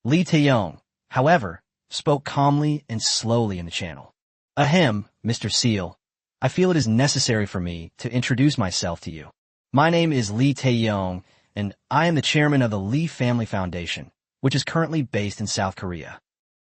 A: Li Taeyong, however, spoke calmly and slowly in the channel. Ahem, Mr. Seal. I feel it is necessary for me to introduce myself to you. My name is Li Taeyong, and I am the chairman of the Li Family Foundation, which is currently based in South Korea.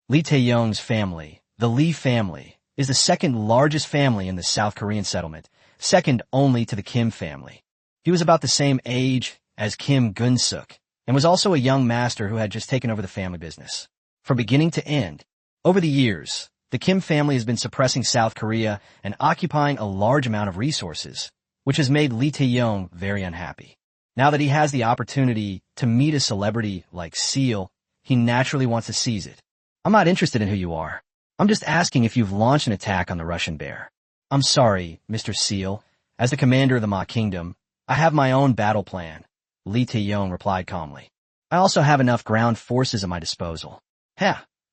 A: Li Taeyong's family, the Li family, is the second largest family in the South Korean settlement, second only to the Kim family. He was about the same age as Kim Gun-suk, and was also a young master who had just taken over the family business. From beginning to end, over the years, the Kim family has been suppressing South Korea and occupying a large amount of resources, which has made Li Taeyong very unhappy. Now that he has the opportunity to meet a celebrity like Seal, he naturally wants to seize it. I'm not interested in who you are. I'm just asking if you've launched an attack on the Russian bear. I'm sorry, Mr. Seal. As the commander of the Ma Kingdom, I have my own battle plan, Li Taeyong replied calmly. I also have enough ground forces at my disposal.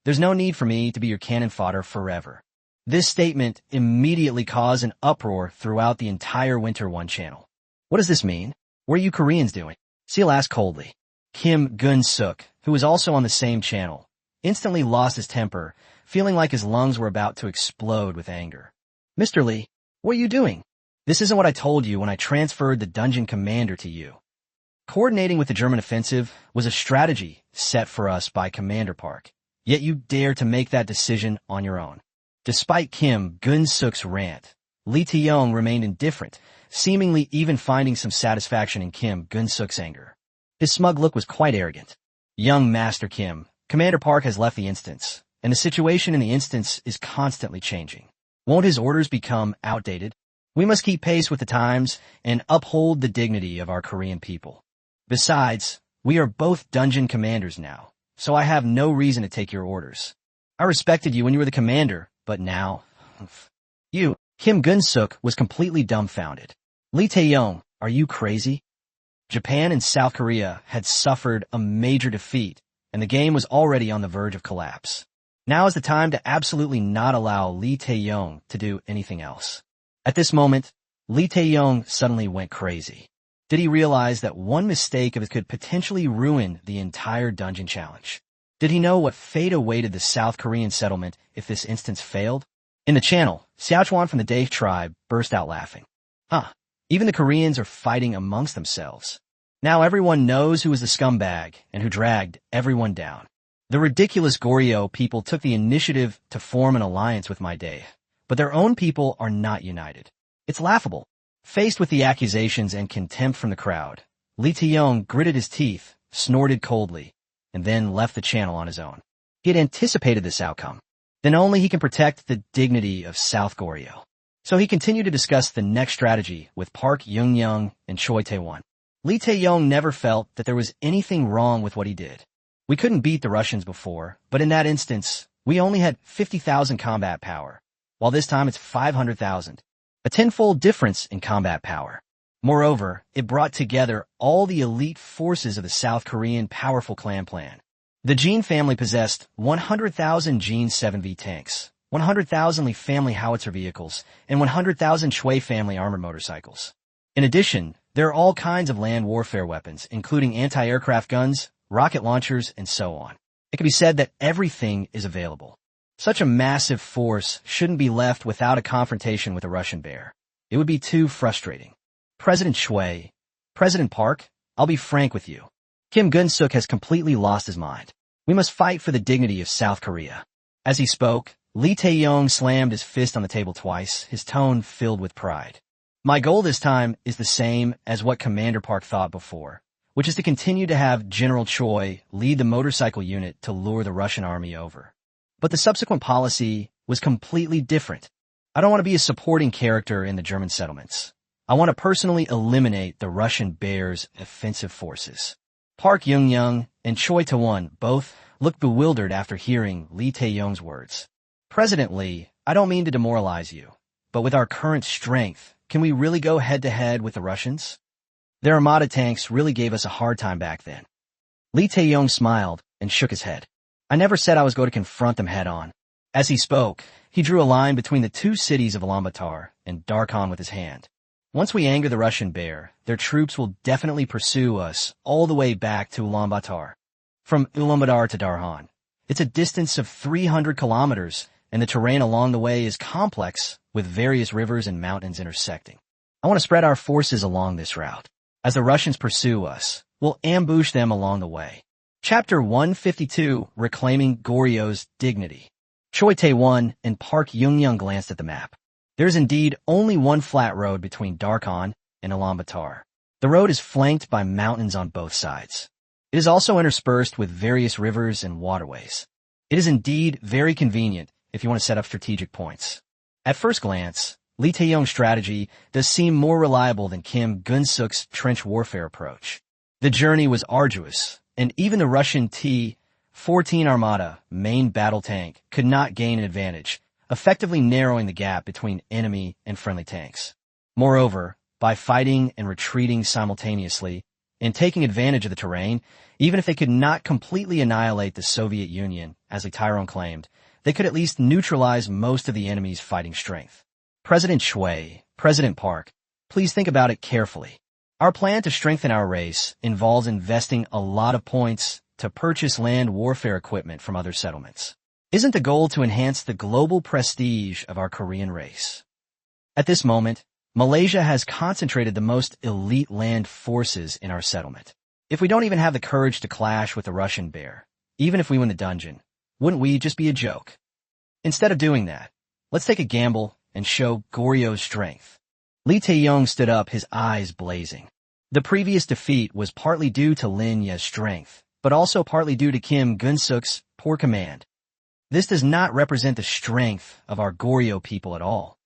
A: There's no need for me to be your cannon fodder forever. This statement immediately caused an uproar throughout the entire Winter 1 channel. What does this mean? What are you Koreans doing? Seal asked coldly. Kim Gun-suk, who was also on the same channel, instantly lost his temper, feeling like his lungs were about to explode with anger. Mr. Lee, what are you doing? This isn't what I told you when I transferred the dungeon commander to you. Coordinating with the German offensive was a strategy set for us by Commander Park, yet you dare to make that decision on your own. Despite Kim Gun-suk's rant, Li Taeyong remained indifferent, seemingly even finding some satisfaction in Kim Gun-suk's anger. His smug look was quite arrogant. Young Master Kim, Commander Park has left the instance, and the situation in the instance is constantly changing. Won't his orders become outdated? We must keep pace with the times and uphold the dignity of our Korean people. Besides, we are both dungeon commanders now, so I have no reason to take your orders. I respected you when you were the commander, but now... You, Kim Gun-suk, was completely dumbfounded. Li Taeyong, are you crazy? Japan and South Korea had suffered a major defeat, and the game was already on the verge of collapse. Now is the time to absolutely not allow Li Taeyong to do anything else. At this moment, Li Taeyong suddenly went crazy. Did he realize that one mistake of it could potentially ruin the entire dungeon challenge? Did he know what fate awaited the South Korean settlement if this instance failed? In the channel, Xiaochuan from the Dae tribe burst out laughing. Even the Koreans are fighting amongst themselves. Now everyone knows who was the scumbag and who dragged everyone down. The ridiculous Goryeo people took the initiative to form an alliance with my day, but their own people are not united. It's laughable. Faced with the accusations and contempt from the crowd, Lee Taeyong gritted his teeth, snorted coldly, and then left the channel on his own. He had anticipated this outcome. Then only he can protect the dignity of South Goryeo. So he continued to discuss the next strategy with Park Young and Choi Tae-won. Lee Taeyong never felt that there was anything wrong with what he did. We couldn't beat the Russians before, but in that instance, we only had 50,000 combat power, while this time it's 500,000. A tenfold difference in combat power. Moreover, it brought together all the elite forces of the South Korean powerful clan plan. The Jin family possessed 100,000 Jin 7V tanks, 100,000 Lee family howitzer vehicles, and 100,000 Choi family armored motorcycles. In addition, there are all kinds of land warfare weapons, including anti-aircraft guns, rocket launchers, and so on. It can be said that everything is available. Such a massive force shouldn't be left without a confrontation with a Russian bear. It would be too frustrating. President Choi, President Park, I'll be frank with you. Kim Gun-suk has completely lost his mind. We must fight for the dignity of South Korea. As he spoke, Lee Taeyong slammed his fist on the table twice, his tone filled with pride. My goal this time is the same as what Commander Park thought before, which is to continue to have General Choi lead the motorcycle unit to lure the Russian army over. But the subsequent policy was completely different. I don't want to be a supporting character in the German settlements. I want to personally eliminate the Russian bear's offensive forces. Park Young and Choi Tae-won both looked bewildered after hearing Lee Taeyong's words. President Lee, I don't mean to demoralize you, but with our current strength, can we really go head-to-head with the Russians? Their Armada tanks really gave us a hard time back then. Lee Taeyong smiled and shook his head. I never said I was going to confront them head-on. As he spoke, he drew a line between the two cities of Ulaanbaatar and Darkhan with his hand. Once we anger the Russian bear, their troops will definitely pursue us all the way back to Ulaanbaatar. From Ulaanbaatar to Darkhan, it's a distance of 300 kilometers, and the terrain along the way is complex, with various rivers and mountains intersecting. I want to spread our forces along this route. As the Russians pursue us, we'll ambush them along the way. Chapter 152, Reclaiming Goryeo's Dignity. Choi Tae-won and Park Young glanced at the map. There is indeed only one flat road between Darkhan and Ulaanbaatar. The road is flanked by mountains on both sides. It is also interspersed with various rivers and waterways. It is indeed very convenient if you want to set up strategic points. At first glance, Lee Taeyong's strategy does seem more reliable than Kim Gun-suk's trench warfare approach. The journey was arduous, and even the Russian T-14 Armada main battle tank could not gain an advantage, effectively narrowing the gap between enemy and friendly tanks. Moreover, by fighting and retreating simultaneously, and taking advantage of the terrain, even if they could not completely annihilate the Soviet Union, as Lee Tyrone claimed, they could at least neutralize most of the enemy's fighting strength. President Choi, President Park, please think about it carefully. Our plan to strengthen our race involves investing a lot of points to purchase land warfare equipment from other settlements. Isn't the goal to enhance the global prestige of our Korean race? At this moment, Malaysia has concentrated the most elite land forces in our settlement. If we don't even have the courage to clash with the Russian bear, even if we win the dungeon, wouldn't we just be a joke? Instead of doing that, let's take a gamble and show Goryeo's strength. Lee Taeyong stood up, his eyes blazing. The previous defeat was partly due to Lin Ye's strength, but also partly due to Kim Gun-suk's poor command. This does not represent the strength of our Goryeo people at all.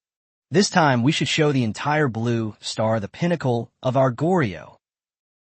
A: This time, we should show the entire Blue Star the pinnacle of our Goryeo.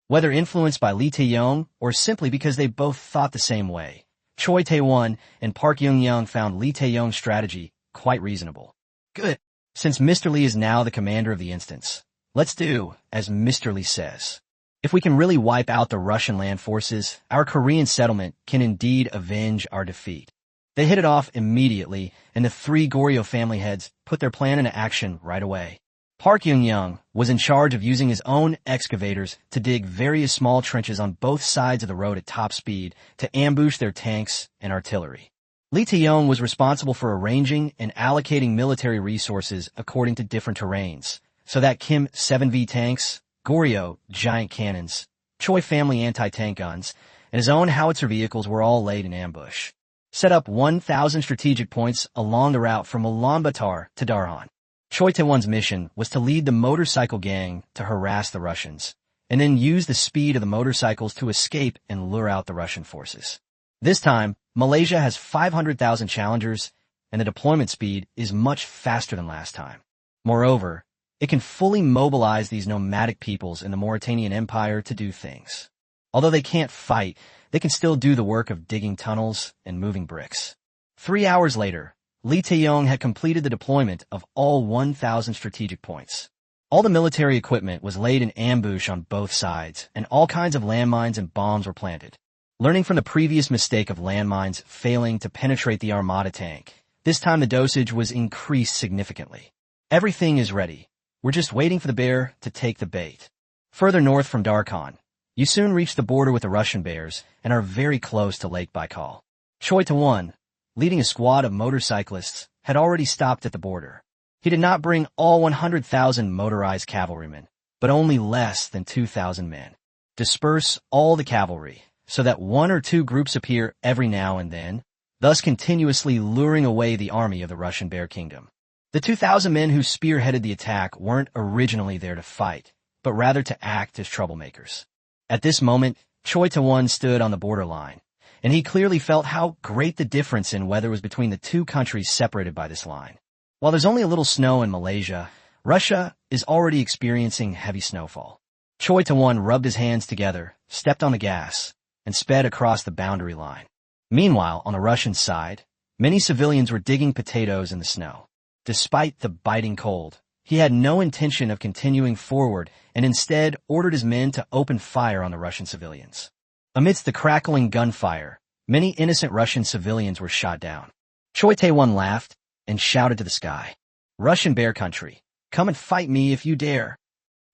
A: Whether influenced by Lee Taeyong or simply because they both thought the same way, Choi Tae-won and Park Young found Lee Taeyong's strategy quite reasonable. Good. Since Mr. Lee is now the commander of the instance, let's do as Mr. Lee says. If we can really wipe out the Russian land forces, our Korean settlement can indeed avenge our defeat. They hit it off immediately, and the three Goryeo family heads put their plan into action right away. Park Young was in charge of using his own excavators to dig various small trenches on both sides of the road at top speed to ambush their tanks and artillery. Lee Taeyong was responsible for arranging and allocating military resources according to different terrains, so that Kim 7V tanks, Goryeo giant cannons, Choi family anti-tank guns, and his own howitzer vehicles were all laid in ambush. Set up 1,000 strategic points along the route from Ulaanbaatar to Darhan. Choi Tae-won's mission was to lead the motorcycle gang to harass the Russians, and then use the speed of the motorcycles to escape and lure out the Russian forces. This time, Malaysia has 500,000 challengers, and the deployment speed is much faster than last time. Moreover, it can fully mobilize these nomadic peoples in the Mauritanian Empire to do things. Although they can't fight, they can still do the work of digging tunnels and moving bricks. 3 hours later, Lee Tae-yong had completed the deployment of all 1,000 strategic points. All the military equipment was laid in ambush on both sides, and all kinds of landmines and bombs were planted. Learning from the previous mistake of landmines failing to penetrate the Armada tank, this time the dosage was increased significantly. Everything is ready. We're just waiting for the bear to take the bait. Further north from Darkhan, you soon reach the border with the Russian bears and are very close to Lake Baikal. Choi Tae-won, leading a squad of motorcyclists, had already stopped at the border. He did not bring all 100,000 motorized cavalrymen, but only less than 2,000 men. Disperse all the cavalry, so that 1 or 2 groups appear every now and then, thus continuously luring away the army of the Russian Bear Kingdom. The 2,000 men who spearheaded the attack weren't originally there to fight, but rather to act as troublemakers. At this moment, Choi Tae-won stood on the borderline, and he clearly felt how great the difference in weather was between the two countries separated by this line. While there's only a little snow in Malaysia, Russia is already experiencing heavy snowfall. Choi Tae-won rubbed his hands together, stepped on the gas, and sped across the boundary line. Meanwhile, on the Russian side, many civilians were digging potatoes in the snow. Despite the biting cold, he had no intention of continuing forward and instead ordered his men to open fire on the Russian civilians. Amidst the crackling gunfire, many innocent Russian civilians were shot down. Choi Tae-won laughed and shouted to the sky, "Russian Bear Country, come and fight me if you dare.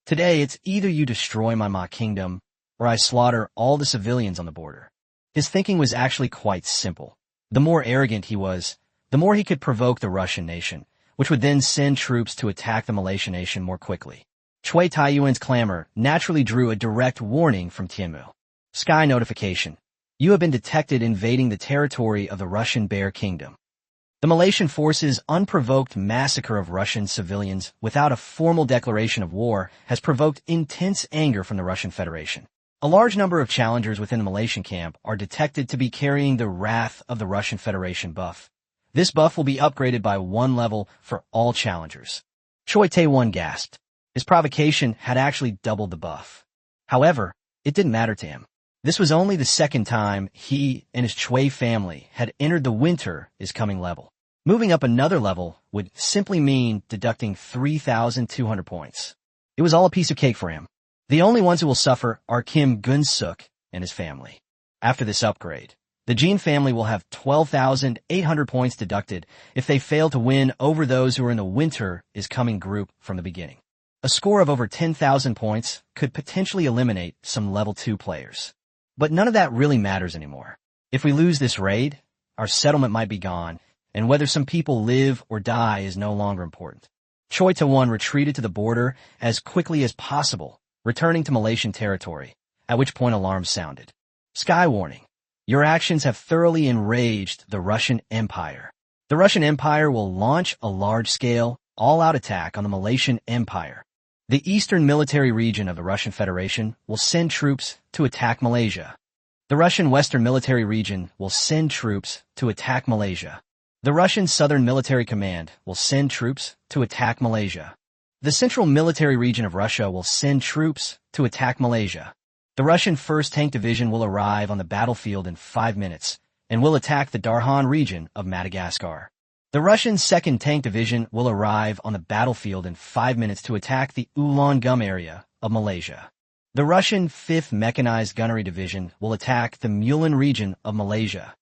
A: Today it's either you destroy my Ma kingdom, or I slaughter all the civilians on the border." His thinking was actually quite simple. The more arrogant he was, the more he could provoke the Russian nation, which would then send troops to attack the Malaysian nation more quickly. Choi Tae-yuan's clamor naturally drew a direct warning from Tianmu. Sky notification. You have been detected invading the territory of the Russian Bear Kingdom. The Malaysian forces' unprovoked massacre of Russian civilians without a formal declaration of war has provoked intense anger from the Russian Federation. A large number of challengers within the Malaysian camp are detected to be carrying the Wrath of the Russian Federation buff. This buff will be upgraded by 1 level for all challengers. Choi Tae-won gasped. His provocation had actually doubled the buff. However, it didn't matter to him. This was only the second time he and his Choi family had entered the winter is coming level. Moving up another level would simply mean deducting 3,200 points. It was all a piece of cake for him. The only ones who will suffer are Kim Gun-suk and his family. After this upgrade, the Jin family will have 12,800 points deducted if they fail to win over those who are in the winter is coming group from the beginning. A score of over 10,000 points could potentially eliminate some level 2 players. But none of that really matters anymore. If we lose this raid, our settlement might be gone, and whether some people live or die is no longer important. Choi Tae-won retreated to the border as quickly as possible, returning to Malaysian territory, at which point alarms sounded. Sky warning. Your actions have thoroughly enraged the Russian Empire. The Russian Empire will launch a large-scale, all-out attack on the Malaysian Empire. The eastern military region of the Russian Federation will send troops to attack Malaysia. The Russian western military region will send troops to attack Malaysia. The Russian Southern Military Command will send troops to attack Malaysia. The Central Military Region of Russia will send troops to attack Malaysia. The Russian 1st Tank Division will arrive on the battlefield in 5 minutes and will attack the Darhan region of Madagascar. The Russian 2nd Tank Division will arrive on the battlefield in 5 minutes to attack the Ulan Gum area of Malaysia. The Russian 5th Mechanized Gunnery Division will attack the Mulan region of Malaysia.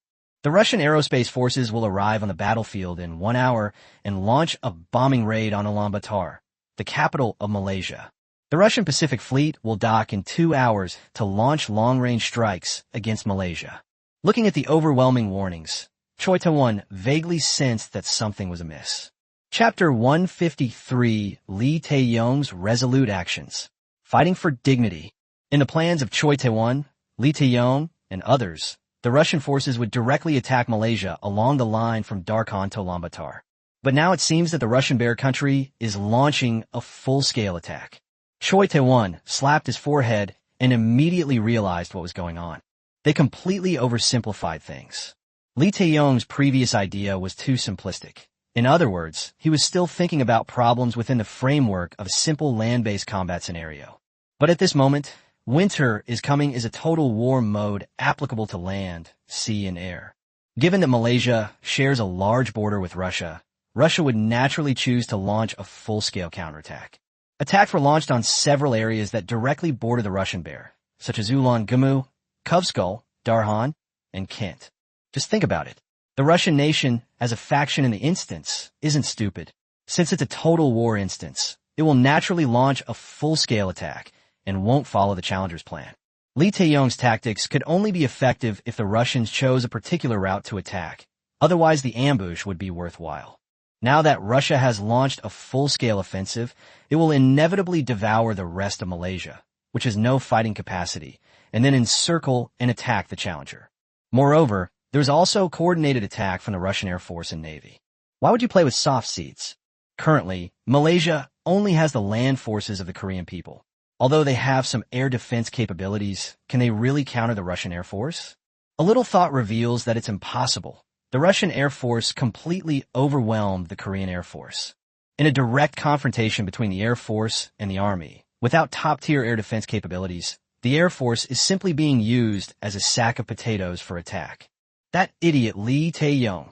A: The Russian Aerospace Forces will arrive on the battlefield in 1 hour and launch a bombing raid on Ulaanbaatar, the capital of Malaysia. The Russian Pacific Fleet will dock in 2 hours to launch long-range strikes against Malaysia. Looking at the overwhelming warnings, Choi Tae-won vaguely sensed that something was amiss. Chapter 153, Lee Tae-yong's Resolute Actions. Fighting for Dignity. In the plans of Choi Tae-won, Lee Tae-yong and others, the Russian forces would directly attack Malaysia along the line from Darkhan to Ulaanbaatar. But now it seems that the Russian Bear country is launching a full-scale attack. Choi Tae-won slapped his forehead and immediately realized what was going on. They completely oversimplified things. Lee Tae-yong's previous idea was too simplistic. In other words, he was still thinking about problems within the framework of a simple land-based combat scenario. But at this moment, winter is coming is a total war mode applicable to land, sea, and air. Given that Malaysia shares a large border with Russia, Russia would naturally choose to launch a full-scale counterattack. Attacks were launched on several areas that directly border the Russian Bear, such as Ulan Gamu, Kovskull, Darhan, and Kent. Just think about it. The Russian nation, as a faction in the instance, isn't stupid. Since it's a total war instance, it will naturally launch a full-scale attack and won't follow the challenger's plan. Lee Tae-yong's tactics could only be effective if the Russians chose a particular route to attack. Otherwise, the ambush would be worthwhile. Now that Russia has launched a full-scale offensive, it will inevitably devour the rest of Malaysia, which has no fighting capacity, and then encircle and attack the challenger. Moreover, there's also coordinated attack from the Russian Air Force and Navy. Why would you play with soft seats? Currently, Malaysia only has the land forces of the Korean people. Although they have some air defense capabilities, can they really counter the Russian Air Force? A little thought reveals that it's impossible. The Russian Air Force completely overwhelmed the Korean Air Force. In a direct confrontation between the Air Force and the Army, without top-tier air defense capabilities, the Air Force is simply being used as a sack of potatoes for attack. That idiot Lee Tae-yong.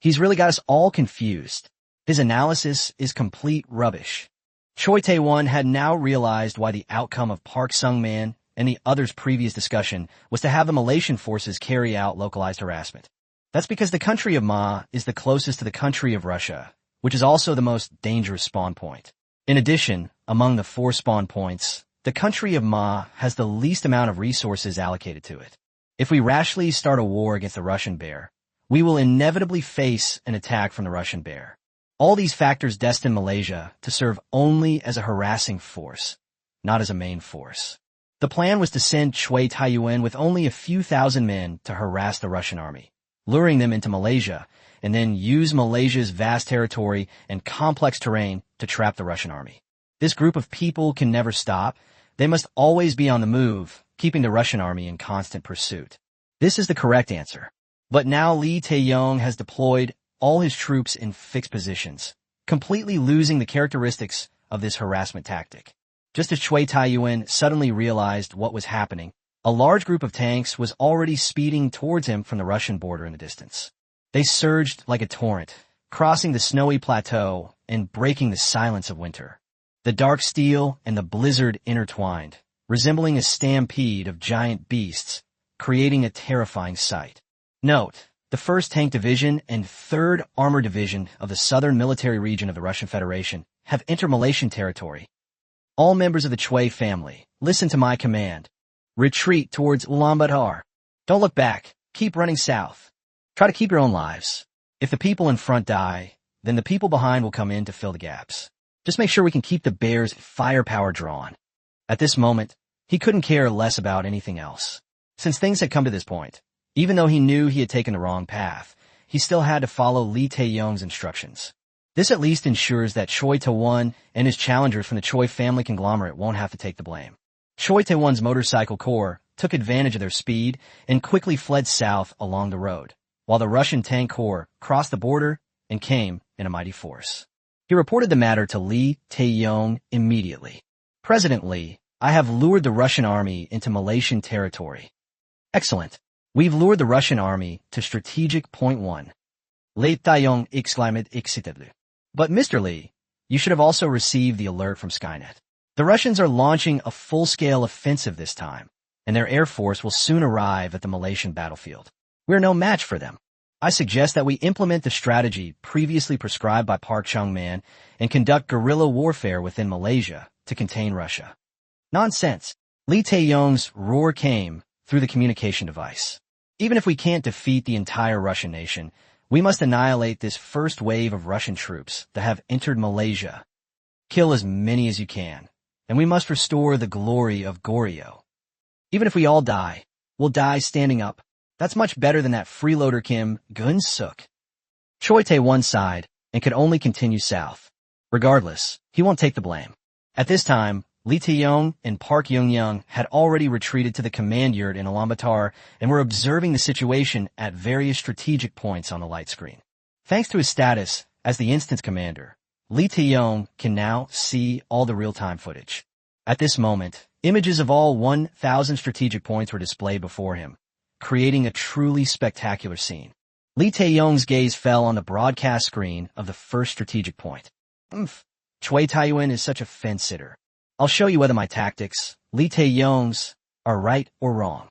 A: He's really got us all confused. His analysis is complete rubbish. Choi Tae-won had now realized why the outcome of Park Sung-man and the others' previous discussion was to have the Malaysian forces carry out localized harassment. That's because the country of Ma is the closest to the country of Russia, which is also the most dangerous spawn point. In addition, among the 4 spawn points, the country of Ma has the least amount of resources allocated to it. If we rashly start a war against the Russian Bear, we will inevitably face an attack from the Russian Bear. All these factors destine Malaysia to serve only as a harassing force, not as a main force. The plan was to send Choi Tae-yuen with only a few thousand men to harass the Russian army, luring them into Malaysia, and then use Malaysia's vast territory and complex terrain to trap the Russian army. This group of people can never stop. They must always be on the move, keeping the Russian army in constant pursuit. This is the correct answer. But now Lee Tae-yong has deployed all his troops in fixed positions, completely losing the characteristics of this harassment tactic. Just as Choi Tae-yuen suddenly realized what was happening, a large group of tanks was already speeding towards him from the Russian border in the distance. They surged like a torrent, crossing the snowy plateau and breaking the silence of winter. The dark steel and the blizzard intertwined, resembling a stampede of giant beasts, creating a terrifying sight. Note, the 1st Tank Division and 3rd Armor Division of the Southern Military Region of the Russian Federation have entered Malaysian territory. All members of the Choi family, listen to my command. Retreat towards Ulaanbaatar. Don't look back. Keep running south. Try to keep your own lives. If the people in front die, then the people behind will come in to fill the gaps. Just make sure we can keep the Bear's firepower drawn. At this moment, he couldn't care less about anything else. Since things had come to this point, even though he knew he had taken the wrong path, he still had to follow Lee Tae-yong's instructions. This at least ensures that Choi Tae-won and his challengers from the Choi family conglomerate won't have to take the blame. Choi Tae-won's motorcycle corps took advantage of their speed and quickly fled south along the road, while the Russian tank corps crossed the border and came in a mighty force. He reported the matter to Lee Tae-yong immediately. President Lee, I have lured the Russian army into Malaysian territory. Excellent. We've lured the Russian army to strategic point 1. Lee Tae-yong exclaimed excitedly. But Mr. Lee, you should have also received the alert from Skynet. The Russians are launching a full-scale offensive this time, and their air force will soon arrive at the Malaysian battlefield. We're no match for them. I suggest that we implement the strategy previously prescribed by Park Chung-man and conduct guerrilla warfare within Malaysia to contain Russia. Nonsense. Lee Tae-yong's roar came through the communication device. Even if we can't defeat the entire Russian nation, we must annihilate this first wave of Russian troops that have entered Malaysia. Kill as many as you can, and we must restore the glory of Goryeo. Even if we all die, will die standing up. That's much better than that freeloader Kim Gun-suk. Choi Tae-won sighed and could only continue south. Regardless, he won't take the blame. At this time, Lee Tae-yong and Park Young-young had already retreated to the command yurt in Ulaanbaatar and were observing the situation at various strategic points on the light screen. Thanks to his status as the instance commander, Lee Tae-yong can now see all the real-time footage. At this moment, images of all 1,000 strategic points were displayed before him, creating a truly spectacular scene. Lee Tae-yong's gaze fell on the broadcast screen of the first strategic point. Choi Tae-won is such a fence-sitter. I'll show you whether my tactics, Lee Tae-yong's, are right or wrong.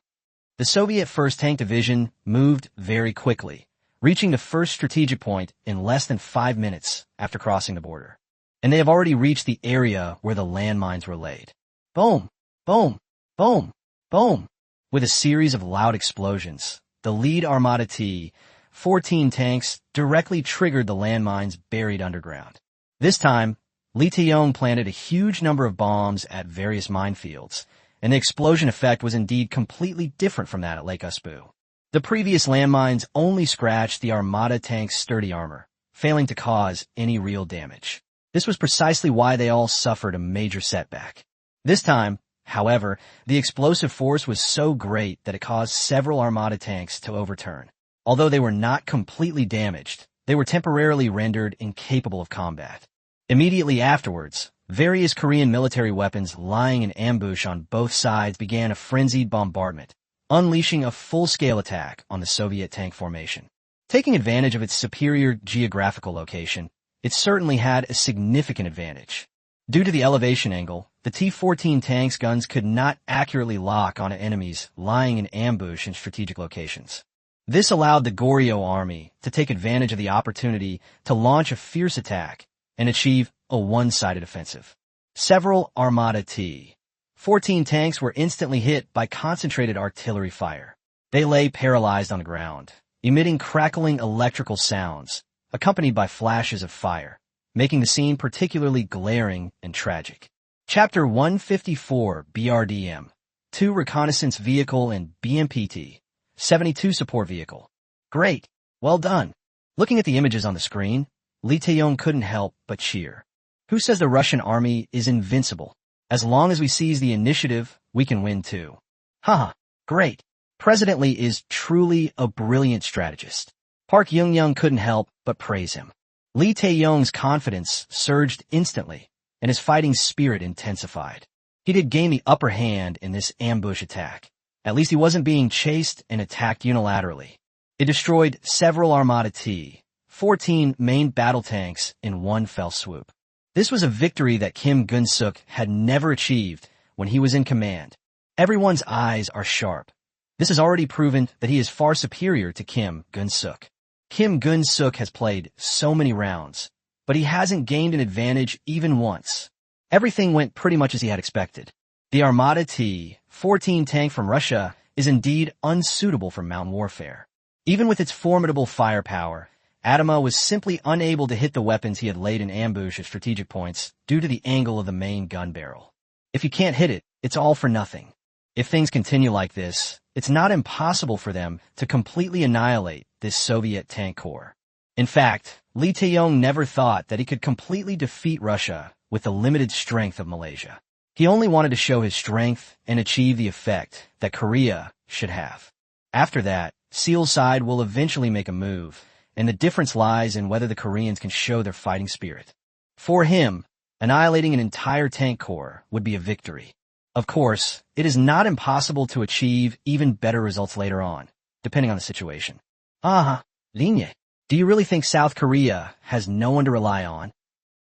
A: The Soviet 1st Tank Division moved very quickly, reaching the first strategic point in less than 5 minutes after crossing the border. And they have already reached the area where the landmines were laid. Boom! Boom! Boom! Boom! With a series of loud explosions, the lead Armada T-14 tanks directly triggered the landmines buried underground. This time, Lee Tae-yong planted a huge number of bombs at various minefields, and the explosion effect was indeed completely different from that at Lake Usbu. The previous landmines only scratched the Armada tank's sturdy armor, failing to cause any real damage. This was precisely why they all suffered a major setback. This time, however, the explosive force was so great that it caused several Armada tanks to overturn. Although they were not completely damaged, they were temporarily rendered incapable of combat. Immediately afterwards, various Korean military weapons lying in ambush on both sides began a frenzied bombardment, unleashing a full-scale attack on the Soviet tank formation. Taking advantage of its superior geographical location, it certainly had a significant advantage. Due to the elevation angle, the T-14 tank's guns could not accurately lock on enemies lying in ambush in strategic locations. This allowed the Goryeo army to take advantage of the opportunity to launch a fierce attack and achieve a one-sided offensive. Several Armada T-14 tanks were instantly hit by concentrated artillery fire. They lay paralyzed on the ground, emitting crackling electrical sounds, accompanied by flashes of fire, making the scene particularly glaring and tragic. Chapter 154 BRDM 2 Reconnaissance Vehicle and BMPT 72 Support Vehicle. Great! Well done! Looking at the images on the screen, Lee Tae-yong couldn't help but cheer. Who says the Russian army is invincible? As long as we seize the initiative, we can win too. Haha, great! President Lee is truly a brilliant strategist. Park Young-young couldn't help but praise him. Lee Tae-yong's confidence surged instantly, and his fighting spirit intensified. He did gain the upper hand in this ambush attack. At least he wasn't being chased and attacked unilaterally. It destroyed several Armada T-14 main battle tanks in one fell swoop. This was a victory that Kim Gun-suk had never achieved when he was in command. Everyone's eyes are sharp. This has already proven that he is far superior to Kim Gun-suk. Kim Gun-suk has played so many rounds, but he hasn't gained an advantage even once. Everything went pretty much as he had expected. The Armada T-14 tank from Russia is indeed unsuitable for mountain warfare. Even with its formidable firepower, Adama was simply unable to hit the weapons he had laid in ambush at strategic points due to the angle of the main gun barrel. If you can't hit it, it's all for nothing. If things continue like this, it's not impossible for them to completely annihilate this Soviet tank corps. In fact, Lee Tae-yong never thought that he could completely defeat Russia with the limited strength of Malaysia. He only wanted to show his strength and achieve the effect that Korea should have. After that, Seal's side will eventually make a move, and the difference lies in whether the Koreans can show their fighting spirit. For him, annihilating an entire tank corps would be a victory. Of course, it is not impossible to achieve even better results later on, depending on the situation. Lin Ye, do you really think South Korea has no one to rely on?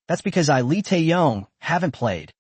A: That's because Lee Tae-yong haven't played.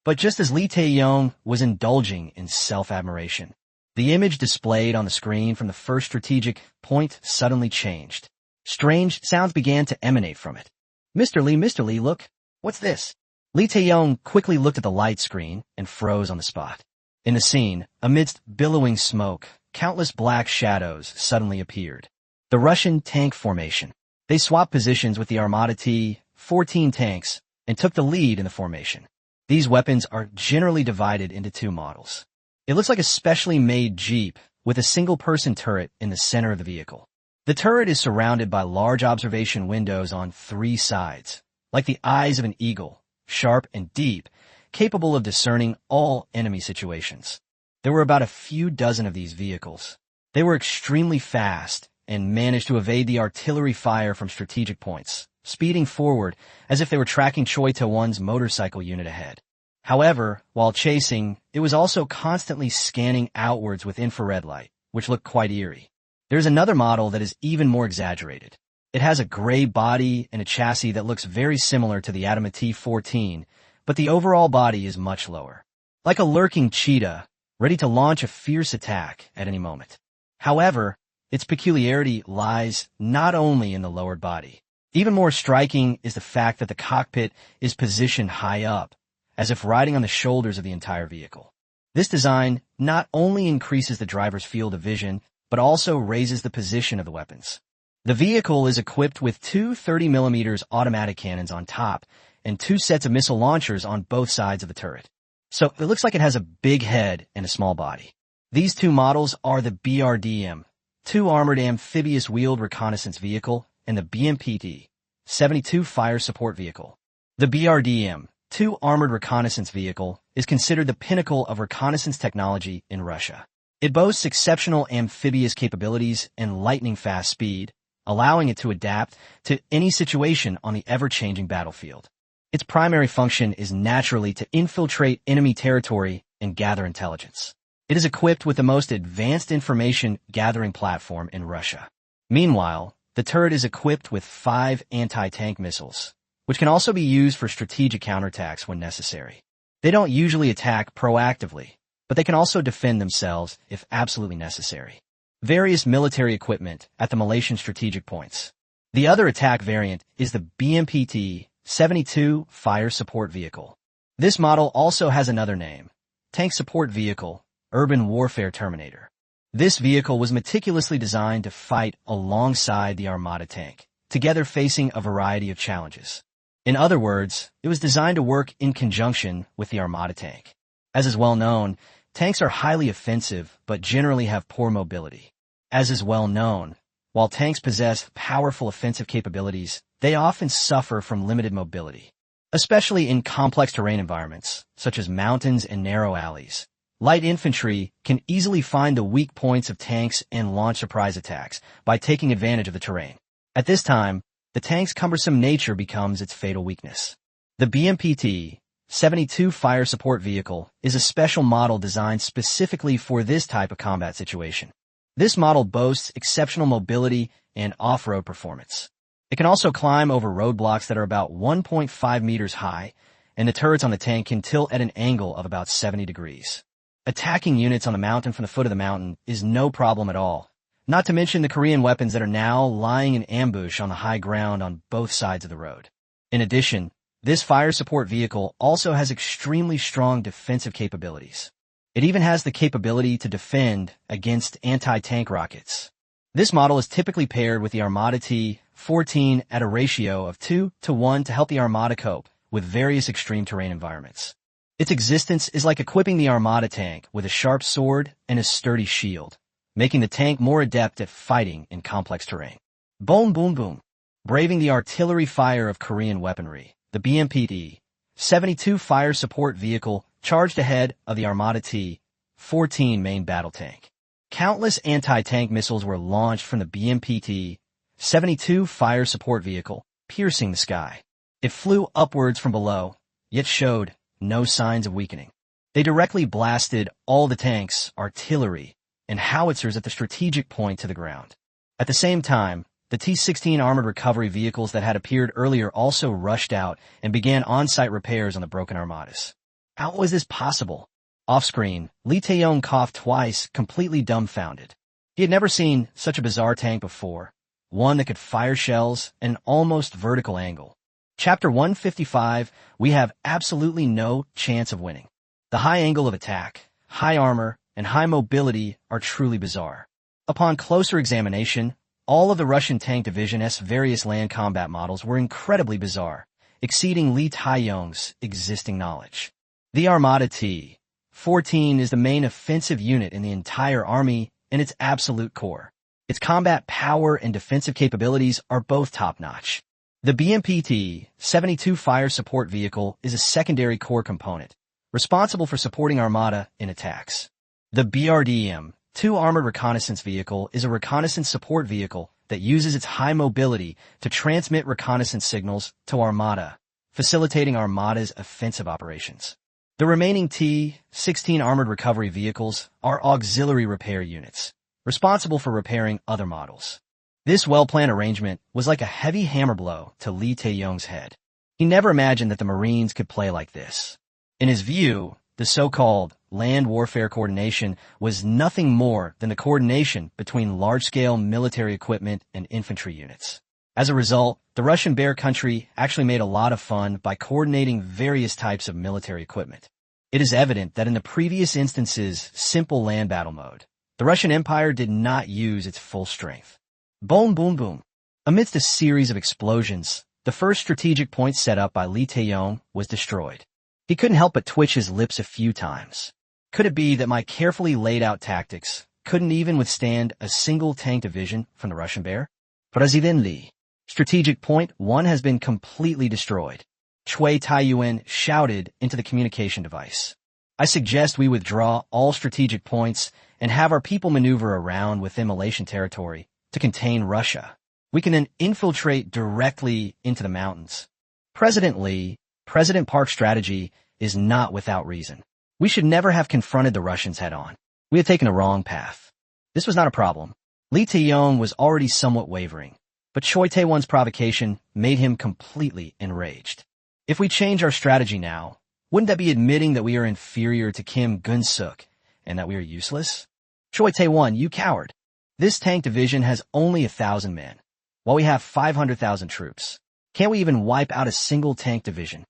A: But just as Lee Tae-yong was indulging in self-admiration, the image displayed on the screen from the first strategic point suddenly changed. Strange sounds began to emanate from it. Mr. Lee, look. What's this? Lee Tae-yong quickly looked at the light screen and froze on the spot. In the scene, amidst billowing smoke, countless black shadows suddenly appeared. The Russian tank formation. They swapped positions with the Armada T-14 tanks and took the lead in the formation. These weapons are generally divided into two models. It looks like a specially made Jeep with a single-person turret in the center of the vehicle. The turret is surrounded by large observation windows on 3 sides, like the eyes of an eagle, sharp and deep, capable of discerning all enemy situations. There were about a few dozen of these vehicles. They were extremely fast and managed to evade the artillery fire from strategic points, speeding forward as if they were tracking Choi Ta-won's motorcycle unit ahead. However, while chasing, it was also constantly scanning outwards with infrared light, which looked quite eerie. There's another model that is even more exaggerated. It has a gray body and a chassis that looks very similar to the Atama T-14, but the overall body is much lower. Like a lurking cheetah, ready to launch a fierce attack at any moment. However, its peculiarity lies not only in the lowered body. Even more striking is the fact that the cockpit is positioned high up, as if riding on the shoulders of the entire vehicle. This design not only increases the driver's field of vision, but also raises the position of the weapons. The vehicle is equipped with 2 30mm automatic cannons on top and 2 sets of missile launchers on both sides of the turret. So it looks like it has a big head and a small body. These 2 models are the BRDM, 2 Armored Amphibious Wheeled Reconnaissance Vehicle, and the BMPT, 72 Fire Support Vehicle. The BRDM, 2 Armored Reconnaissance Vehicle, is considered the pinnacle of reconnaissance technology in Russia. It boasts exceptional amphibious capabilities and lightning-fast speed, allowing it to adapt to any situation on the ever-changing battlefield. Its primary function is naturally to infiltrate enemy territory and gather intelligence. It is equipped with the most advanced information-gathering platform in Russia. Meanwhile, the turret is equipped with 5 anti-tank missiles, which can also be used for strategic counterattacks when necessary. They don't usually attack proactively, but they can also defend themselves if absolutely necessary. Various military equipment at the Malaysian strategic points. The other attack variant is the BMPT-72 Fire Support Vehicle. This model also has another name, Tank Support Vehicle, Urban Warfare Terminator. This vehicle was meticulously designed to fight alongside the Armada tank, together facing a variety of challenges. In other words, it was designed to work in conjunction with the Armada tank. As is well known, tanks are highly offensive but generally have poor mobility. As is well known, while tanks possess powerful offensive capabilities, they often suffer from limited mobility. Especially in complex terrain environments, such as mountains and narrow alleys. Light infantry can easily find the weak points of tanks and launch surprise attacks by taking advantage of the terrain. At this time, the tank's cumbersome nature becomes its fatal weakness. The BMPT-72 Fire Support Vehicle is a special model designed specifically for this type of combat situation. This model boasts exceptional mobility and off-road performance. It can also climb over roadblocks that are about 1.5 meters high, and the turrets on the tank can tilt at an angle of about 70 degrees. Attacking units on the mountain from the foot of the mountain is no problem at all, not to mention the Korean weapons that are now lying in ambush on the high ground on both sides of the road. In addition, this fire support vehicle also has extremely strong defensive capabilities. It even has the capability to defend against anti-tank rockets. This model is typically paired with the Armada T-14 at a ratio of 2:1 to help the Armada cope with various extreme terrain environments. Its existence is like equipping the Armada tank with a sharp sword and a sturdy shield, making the tank more adept at fighting in complex terrain. Boom, boom, boom. Braving the artillery fire of Korean weaponry, the BMPT-72 Fire Support Vehicle charged ahead of the Armada T-14 main battle tank. Countless anti-tank missiles were launched from the BMPT-72 Fire Support Vehicle, piercing the sky. It flew upwards from below, yet showed no signs of weakening. They directly blasted all the tanks, artillery, and howitzers at the strategic point to the ground. At the same time, the T-16 armored recovery vehicles that had appeared earlier also rushed out and began on-site repairs on the broken armadas. How was this possible? Off-screen, Lee Tae-yong coughed twice, completely dumbfounded. He had never seen such a bizarre tank before, one that could fire shells at an almost vertical angle. Chapter 155, we have absolutely no chance of winning. The high angle of attack, high armor, and high mobility are truly bizarre. Upon closer examination, all of the Russian Tank Division's various land combat models were incredibly bizarre, exceeding Lee Tae-yong's existing knowledge. The Armada T-14 is the main offensive unit in the entire army in its absolute core. Its combat power and defensive capabilities are both top-notch. The BMP-T-72 fire support vehicle is a secondary core component, responsible for supporting Armada in attacks. The BRDM-2 armored reconnaissance vehicle is a reconnaissance support vehicle that uses its high mobility to transmit reconnaissance signals to Armada, facilitating Armada's offensive operations. The remaining T-16 armored recovery vehicles are auxiliary repair units, responsible for repairing other models. This well-planned arrangement was like a heavy hammer blow to Lee Tae-yong's head. He never imagined that the Marines could play like this. In his view, the so-called land warfare coordination was nothing more than the coordination between large-scale military equipment and infantry units. As a result, the Russian Bear Country actually made a lot of fun by coordinating various types of military equipment. It is evident that in the previous instance's simple land battle mode, the Russian Empire did not use its full strength. Boom, boom, boom. Amidst a series of explosions, the first strategic point set up by Lee Tae-yong was destroyed. He couldn't help but twitch his lips a few times. Could it be that my carefully laid out tactics couldn't even withstand a single tank division from the Russian Bear? President Lee. Strategic point 1 has been completely destroyed. Chui Taiyuan shouted into the communication device. I suggest we withdraw all strategic points and have our people maneuver around within Malaysian territory to contain Russia. We can then infiltrate directly into the mountains. President Lee, President Park's strategy is not without reason. We should never have confronted the Russians head-on. We had taken a wrong path. This was not a problem. Lee Tae-yong was already somewhat wavering, but Choi Tae-won's provocation made him completely enraged. If we change our strategy now, wouldn't that be admitting that we are inferior to Kim Gun-suk and that we are useless? Choi Tae-won, you coward. This tank division has only 1,000 men, while we have 500,000 troops. Can't we even wipe out a single tank division?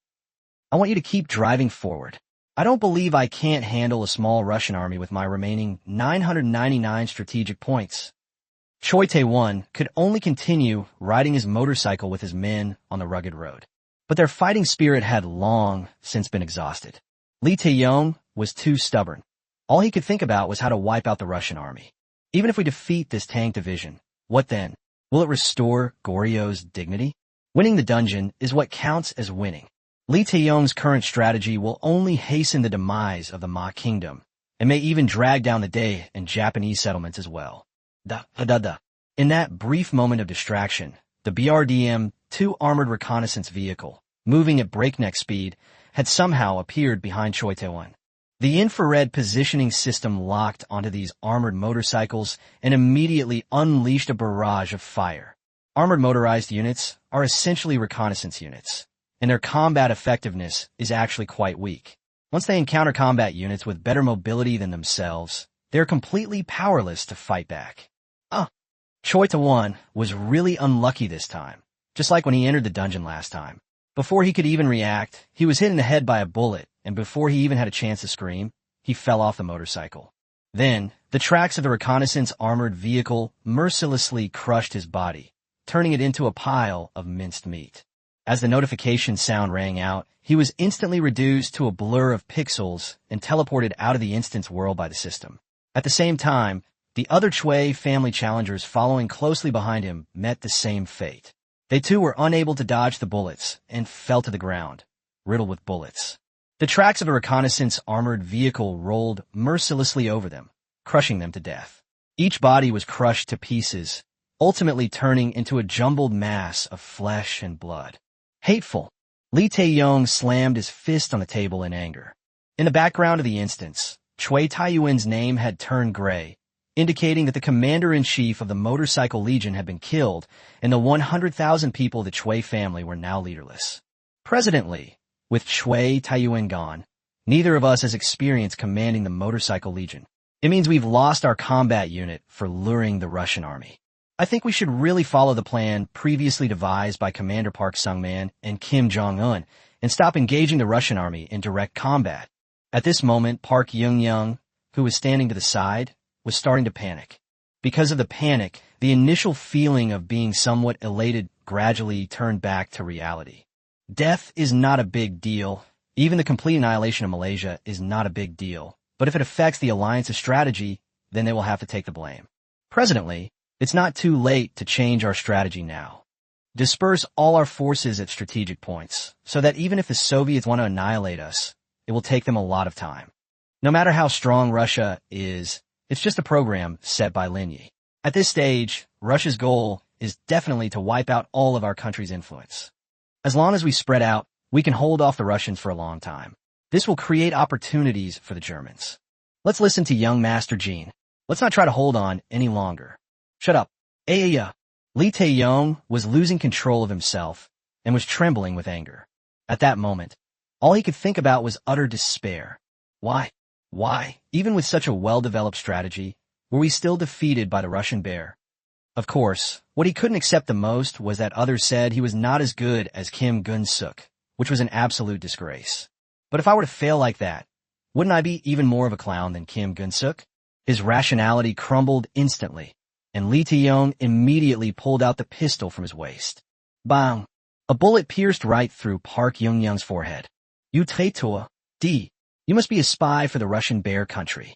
A: I want you to keep driving forward. I don't believe I can't handle a small Russian army with my remaining 999 strategic points. Choi Tae-won could only continue riding his motorcycle with his men on the rugged road. But their fighting spirit had long since been exhausted. Lee Tae-yong was too stubborn. All he could think about was how to wipe out the Russian army. Even if we defeat this tank division, what then? Will it restore Goryeo dignity? Winning the dungeon is what counts as winning. Lee Tae-yong's current strategy will only hasten the demise of the Ma Kingdom, and may even drag down the day in Japanese settlements as well. In that brief moment of distraction, the BRDM-2 armored reconnaissance vehicle, moving at breakneck speed, had somehow appeared behind Choi Tae-won. The infrared positioning system locked onto these armored motorcycles and immediately unleashed a barrage of fire. Armored motorized units are essentially reconnaissance units, and their combat effectiveness is actually quite weak. Once they encounter combat units with better mobility than themselves, they're completely powerless to fight back. Choi Tae-won was really unlucky this time, just like when he entered the dungeon last time. Before he could even react, he was hit in the head by a bullet, and before he even had a chance to scream, he fell off the motorcycle. Then, the tracks of the reconnaissance armored vehicle mercilessly crushed his body, turning it into a pile of minced meat. As the notification sound rang out, he was instantly reduced to a blur of pixels and teleported out of the instance world by the system. At the same time, the other Chui family challengers following closely behind him met the same fate. They too were unable to dodge the bullets and fell to the ground, riddled with bullets. The tracks of a reconnaissance armored vehicle rolled mercilessly over them, crushing them to death. Each body was crushed to pieces, ultimately turning into a jumbled mass of flesh and blood. Hateful. Lee Tae-yong slammed his fist on the table in anger. In the background of the instance, Choi Tae-yuan's name had turned gray, indicating that the commander-in-chief of the Motorcycle Legion had been killed, and the 100,000 people of the Chui family were now leaderless. President Lee, with Choi Tae-yuan gone, neither of us has experience commanding the Motorcycle Legion. It means we've lost our combat unit for luring the Russian army. I think we should really follow the plan previously devised by Commander Park Sung-man and Kim Jong-un and stop engaging the Russian army in direct combat. At this moment, Park Young-young, who was standing to the side, was starting to panic. Because of the panic, the initial feeling of being somewhat elated gradually turned back to reality. Death is not a big deal. Even the complete annihilation of Malaysia is not a big deal. But if it affects the alliance's strategy, then they will have to take the blame. Presently, it's not too late to change our strategy now. Disperse all our forces at strategic points, so that even if the Soviets want to annihilate us, it will take them a lot of time. No matter how strong Russia is, it's just a program set by Lin Ye. At this stage, Russia's goal is definitely to wipe out all of our country's influence. As long as we spread out, we can hold off the Russians for a long time. This will create opportunities for the Germans. Let's listen to young Master Jean. Let's not try to hold on any longer. Shut up. Li Taeyong was losing control of himself and was trembling with anger. At that moment, all he could think about was utter despair. Why, even with such a well-developed strategy, were we still defeated by the Russian bear? Of course, what he couldn't accept the most was that others said he was not as good as Kim Gun-suk, which was an absolute disgrace. But if I were to fail like that, wouldn't I be even more of a clown than Kim Gun-suk? His rationality crumbled instantly, and Li Taeyong immediately pulled out the pistol from his waist. Bang! A bullet pierced right through Park Young-young's forehead. You traitor, D. You must be a spy for the Russian bear country.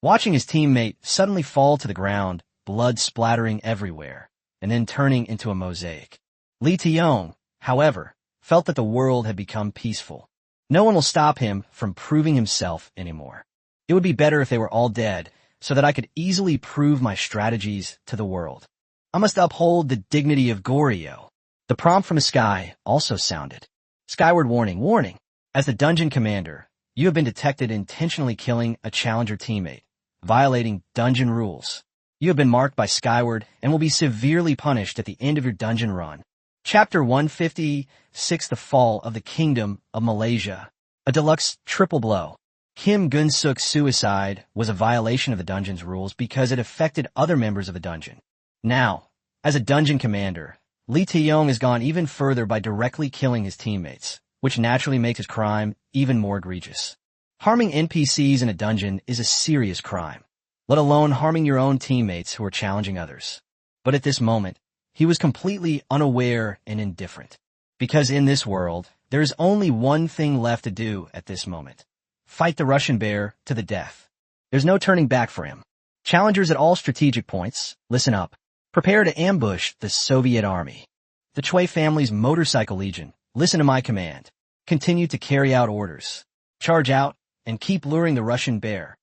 A: Watching his teammate suddenly fall to the ground, blood splattering everywhere, and then turning into a mosaic. Li Taeyong, however, felt that the world had become peaceful. No one will stop him from proving himself anymore. It would be better if they were all dead, so that I could easily prove my strategies to the world. I must uphold the dignity of Goryeo. The prompt from the sky also sounded. Skyward warning, warning. As the dungeon commander, you have been detected intentionally killing a challenger teammate, violating dungeon rules. You have been marked by Skyward and will be severely punished at the end of your dungeon run. Chapter 156, The Fall of the Kingdom of Malaysia. A deluxe triple blow. Kim Gun-suk's suicide was a violation of the dungeon's rules because it affected other members of the dungeon. Now, as a dungeon commander, Li Taeyong has gone even further by directly killing his teammates, which naturally makes his crime even more egregious. Harming NPCs in a dungeon is a serious crime, let alone harming your own teammates who are challenging others. But at this moment, he was completely unaware and indifferent. Because in this world, there is only one thing left to do at this moment. Fight the Russian bear to the death. There's no turning back for him. Challengers at all strategic points, listen up. Prepare to ambush the Soviet army. The Chui family's motorcycle legion, listen to my command. Continue to carry out orders. Charge out and keep luring the Russian bear.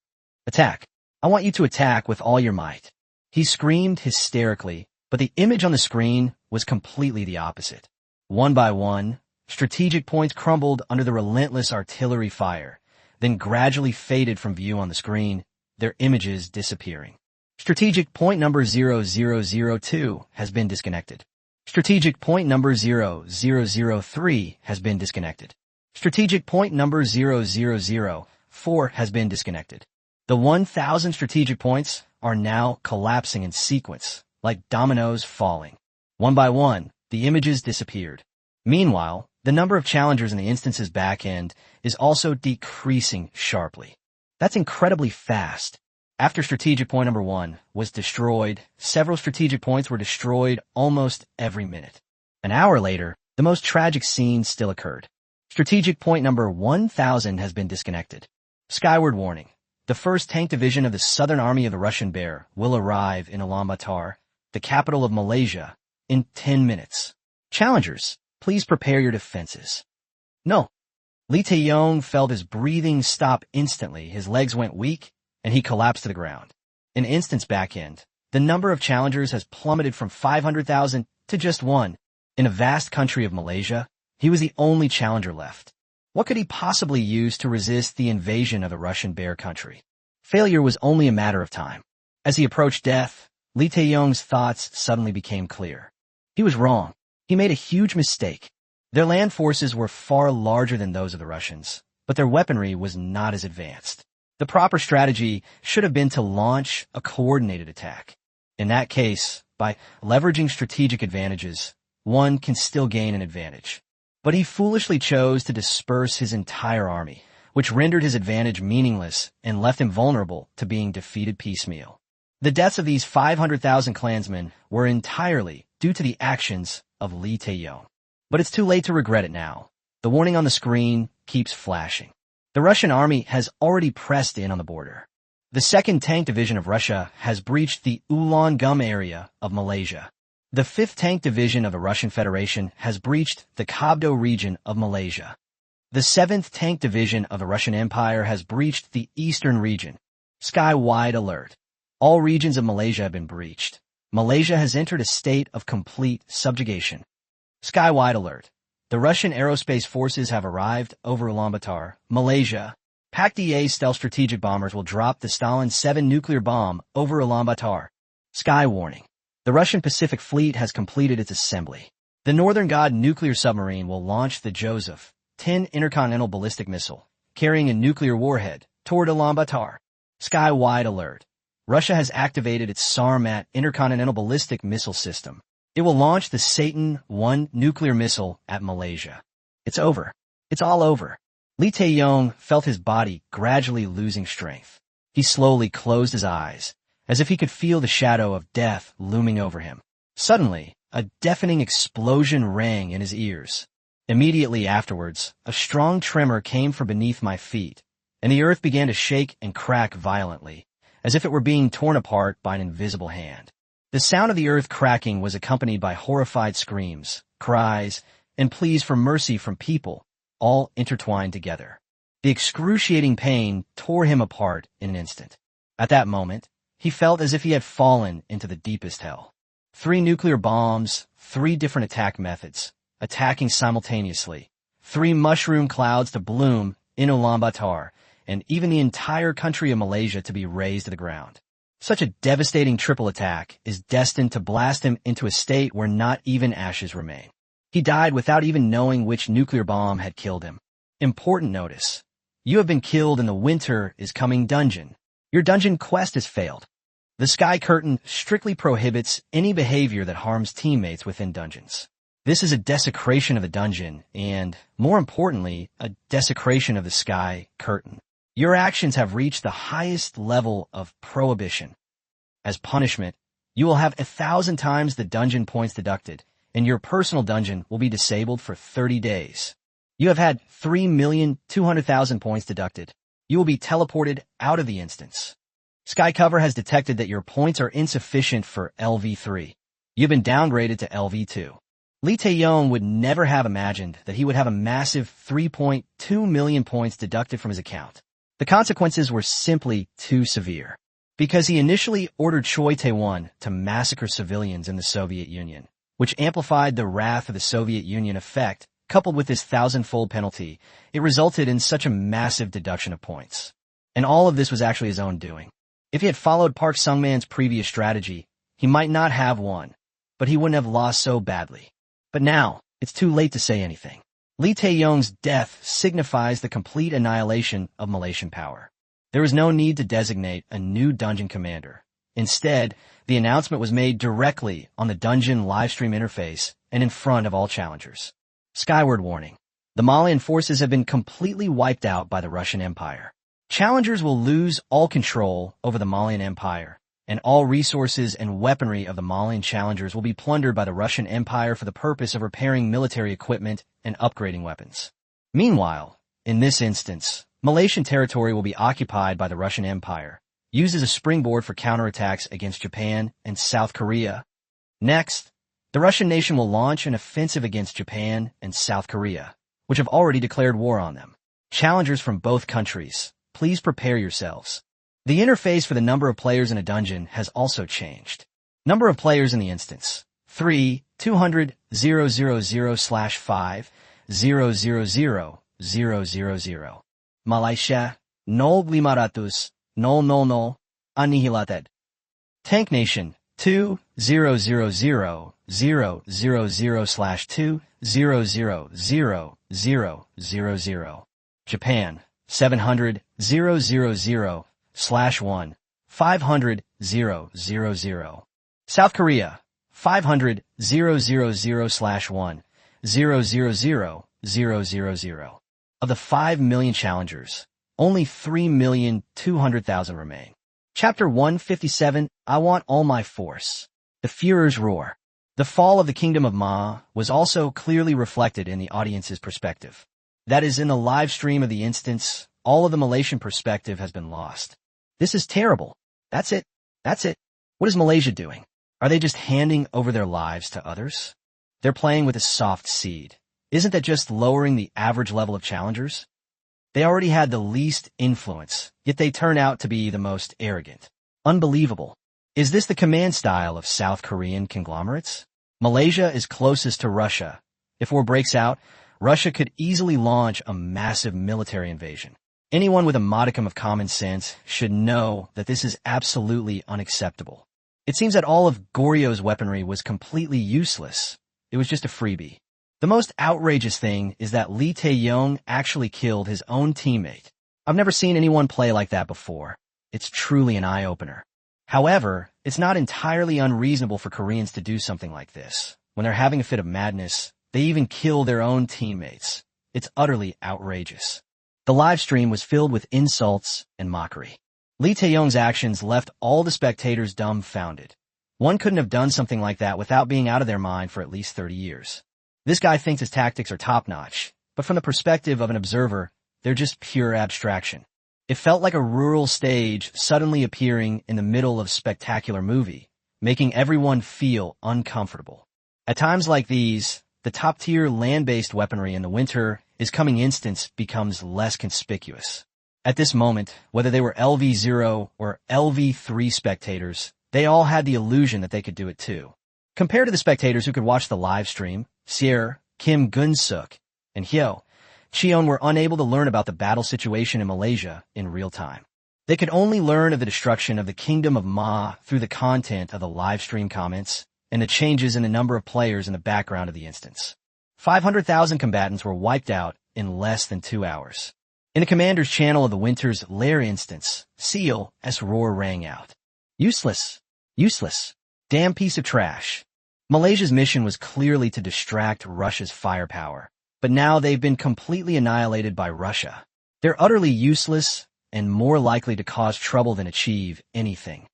A: Attack. I want you to attack with all your might. He screamed hysterically, but the image on the screen was completely the opposite. One by one, strategic points crumbled under the relentless artillery fire, then gradually faded from view on the screen, their images disappearing. Strategic point number 0002 has been disconnected. Strategic point number 0003 has been disconnected. Strategic point number 0004 has been disconnected. The 1,000 strategic points are now collapsing in sequence, like dominoes falling. One by one, the images disappeared. Meanwhile, the number of challengers in the instance's back end is also decreasing sharply. That's incredibly fast. After strategic point number 1 was destroyed, several strategic points were destroyed almost every minute. An hour later, the most tragic scene still occurred. Strategic point number 1000 has been disconnected. Skyward warning. The 1st Tank Division of the Southern Army of the Russian Bear will arrive in Ulaanbaatar, the capital of Malaysia, in 10 minutes. Challengers, please prepare your defenses. No. Li Taeyong felt his breathing stop instantly, his legs went weak, and he collapsed to the ground. In instance back end, the number of challengers has plummeted from 500,000 to just 1. In a vast country of Malaysia, he was the only challenger left. What could he possibly use to resist the invasion of the Russian bear country? Failure was only a matter of time. As he approached death, Li Taeyong's thoughts suddenly became clear. He was wrong. He made a huge mistake. Their land forces were far larger than those of the Russians, but their weaponry was not as advanced. The proper strategy should have been to launch a coordinated attack. In that case, by leveraging strategic advantages, one can still gain an advantage. But he foolishly chose to disperse his entire army, which rendered his advantage meaningless and left him vulnerable to being defeated piecemeal. The deaths of these 500,000 clansmen were entirely due to the actions of Li Taeyong. But it's too late to regret it now. The warning on the screen keeps flashing. The Russian army has already pressed in on the border. The 2nd Tank Division of Russia has breached the Ulaangum area of Malaysia. The 5th Tank Division of the Russian Federation has breached the Khabdo region of Malaysia. The 7th Tank Division of the Russian Empire has breached the eastern region. Sky-wide alert. All regions of Malaysia have been breached. Malaysia has entered a state of complete subjugation. Sky-wide alert. The Russian aerospace forces have arrived over Ulaanbaatar, Malaysia. PAC-DA stealth strategic bombers will drop the Stalin 7 nuclear bomb over Ulaanbaatar. Sky warning. The Russian Pacific Fleet has completed its assembly. The Northern God nuclear submarine will launch the Joseph 10 intercontinental ballistic missile, carrying a nuclear warhead, toward Ulaanbaatar. Sky-wide alert. Russia has activated its Sarmat intercontinental ballistic missile system. It will launch the Satan 1 nuclear missile at Malaysia. It's over. It's all over. Lee Tae-yong felt his body gradually losing strength. He slowly closed his eyes, as if he could feel the shadow of death looming over him. Suddenly, a deafening explosion rang in his ears. Immediately afterwards, a strong tremor came from beneath my feet, and the earth began to shake and crack violently, as if it were being torn apart by an invisible hand. The sound of the earth cracking was accompanied by horrified screams, cries, and pleas for mercy from people, all intertwined together. The excruciating pain tore him apart in an instant. At that moment, he felt as if he had fallen into the deepest hell. 3 nuclear bombs, 3 different attack methods, attacking simultaneously, 3 mushroom clouds to bloom in Ulaanbaatar, and even the entire country of Malaysia to be razed to the ground. Such a devastating triple attack is destined to blast him into a state where not even ashes remain. He died without even knowing which nuclear bomb had killed him. Important notice. You have been killed in the winter is coming dungeon. Your dungeon quest has failed. The Sky Curtain strictly prohibits any behavior that harms teammates within dungeons. This is a desecration of the dungeon and, more importantly, a desecration of the Sky Curtain. Your actions have reached the highest level of prohibition. As punishment, you will have 1,000 times the dungeon points deducted, and your personal dungeon will be disabled for 30 days. You have had 3,200,000 points deducted. You will be teleported out of the instance. Skycover has detected that your points are insufficient for LV3. You've been downgraded to LV2. Lee Tae-yong would never have imagined that he would have a massive 3.2 million points deducted from his account. The consequences were simply too severe. Because he initially ordered Choi Tae-won to massacre civilians in the Soviet Union, which amplified the wrath of the Soviet Union effect, coupled with this 1,000-fold penalty, it resulted in such a massive deduction of points. And all of this was actually his own doing. If he had followed Park Sung-man's previous strategy, he might not have won, but he wouldn't have lost so badly. But now, it's too late to say anything. Lee Tae-yong's death signifies the complete annihilation of Malaysian power. There was no need to designate a new dungeon commander. Instead, the announcement was made directly on the dungeon livestream interface and in front of all challengers. Skyward warning. The Malian forces have been completely wiped out by the Russian Empire. Challengers will lose all control over the Malian Empire, and all resources and weaponry of the Malian challengers will be plundered by the Russian Empire for the purpose of repairing military equipment and upgrading weapons. Meanwhile, in this instance, Malaysian territory will be occupied by the Russian Empire, used as a springboard for counterattacks against Japan and South Korea. Next, the Russian nation will launch an offensive against Japan and South Korea, which have already declared war on them. Challengers from both countries, please prepare yourselves. The interface for the number of players in a dungeon has also changed. Number of players in the instance: 3,200,005,000,000. Malaysia, 0500,000, annihilated. Tank Nation, 2,000,000/2,000,000. Japan, 700,000/1,500,000. South Korea, 500,000/1,000,000. Of the 5 million challengers, only 3,200,000 remain. Chapter 157, I Want All My Force. The Führer's Roar. The fall of the Kingdom of Ma was also clearly reflected in the audience's perspective. That is, in the live stream of the instance, all of the Malaysian perspective has been lost. This is terrible. That's it. That's it. What is Malaysia doing? Are they just handing over their lives to others? They're playing with a soft seed. Isn't that just lowering the average level of challengers? They already had the least influence, yet they turn out to be the most arrogant. Unbelievable. Is this the command style of South Korean conglomerates? Malaysia is closest to Russia. If war breaks out, Russia could easily launch a massive military invasion. Anyone with a modicum of common sense should know that this is absolutely unacceptable. It seems that all of Goryeo weaponry was completely useless. It was just a freebie. The most outrageous thing is that Lee Tae-yong actually killed his own teammate. I've never seen anyone play like that before. It's truly an eye-opener. However, it's not entirely unreasonable for Koreans to do something like this. When they're having a fit of madness, they even kill their own teammates. It's utterly outrageous. The live stream was filled with insults and mockery. Lee Tae-yong's actions left all the spectators dumbfounded. One couldn't have done something like that without being out of their mind for at least 30 years. This guy thinks his tactics are top-notch, but from the perspective of an observer, they're just pure abstraction. It felt like a rural stage suddenly appearing in the middle of a spectacular movie, making everyone feel uncomfortable. At times like these, the top-tier land-based weaponry in the winter is coming instance becomes less conspicuous. At this moment, whether they were LV0 or LV3 spectators, they all had the illusion that they could do it too. Compared to the spectators who could watch the live stream, Seer, Kim Gun-suk, and Hyo Cheon were unable to learn about the battle situation in Malaysia in real time. They could only learn of the destruction of the Kingdom of Ma through the content of the live stream comments and the changes in the number of players in the background of the instance. 500,000 combatants were wiped out in less than 2 hours. In the commander's channel of the winter's lair instance, Seal's roar rang out. Useless. Useless. Damn piece of trash. Malaysia's mission was clearly to distract Russia's firepower, but now they've been completely annihilated by Russia. They're utterly useless and more likely to cause trouble than achieve anything.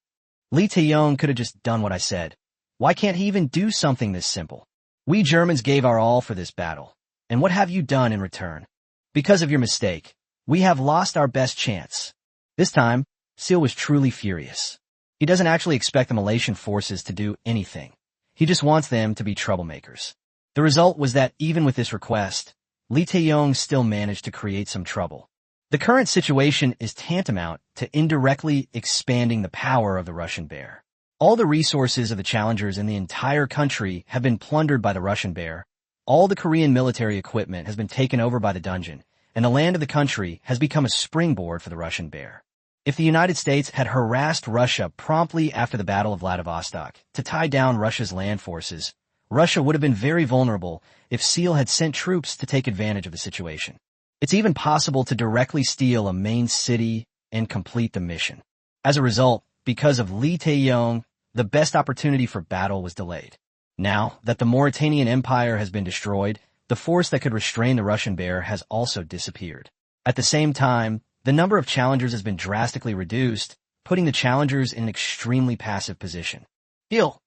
A: Lee Tae-yong could have just done what I said. Why can't he even do something this simple? We Germans gave our all for this battle, and what have you done in return? Because of your mistake, we have lost our best chance. This time, Seal was truly furious. He doesn't actually expect the Malaysian forces to do anything. He just wants them to be troublemakers. The result was that even with this request, Lee Tae-yong still managed to create some trouble. The current situation is tantamount to indirectly expanding the power of the Russian bear. All the resources of the challengers in the entire country have been plundered by the Russian bear. All the Korean military equipment has been taken over by the dungeon, and the land of the country has become a springboard for the Russian bear. If the United States had harassed Russia promptly after the Battle of Vladivostok to tie down Russia's land forces, Russia would have been very vulnerable if Seal had sent troops to take advantage of the situation. It's even possible to directly steal a main city and complete the mission. As a result, because of Lee Tae-yong, the best opportunity for battle was delayed. Now that the Mauritanian Empire has been destroyed, the force that could restrain the Russian bear has also disappeared. At the same time, the number of challengers has been drastically reduced, putting the challengers in an extremely passive position. Heel,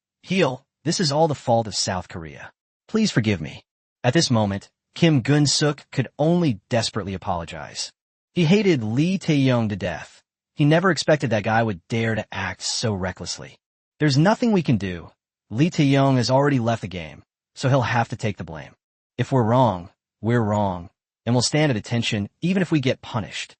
A: this is all the fault of South Korea. Please forgive me. At this moment, Kim Gun-suk could only desperately apologize. He hated Lee Tae-yong to death. He never expected that guy would dare to act so recklessly. There's nothing we can do. Lee Tae-yong has already left the game, so he'll have to take the blame. If we're wrong, and we'll stand at attention even if we get punished.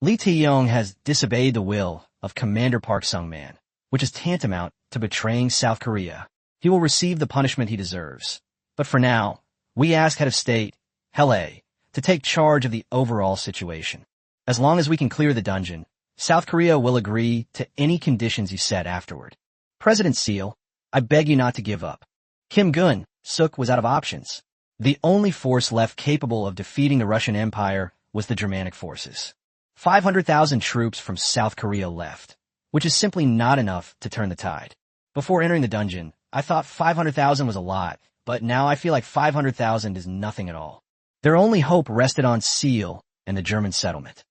A: Lee Tae-yong has disobeyed the will of Commander Park Sung-man, which is tantamount to betraying South Korea. He will receive the punishment he deserves. But for now, we ask Head of State, Hele, to take charge of the overall situation. As long as we can clear the dungeon, South Korea will agree to any conditions you set afterward. President Seal, I beg you not to give up. Kim Gun-suk was out of options. The only force left capable of defeating the Russian Empire was the Germanic forces. 500,000 troops from South Korea left, which is simply not enough to turn the tide. Before entering the dungeon, I thought 500,000 was a lot, but now I feel like 500,000 is nothing at all. Their only hope rested on Seal and the German settlement.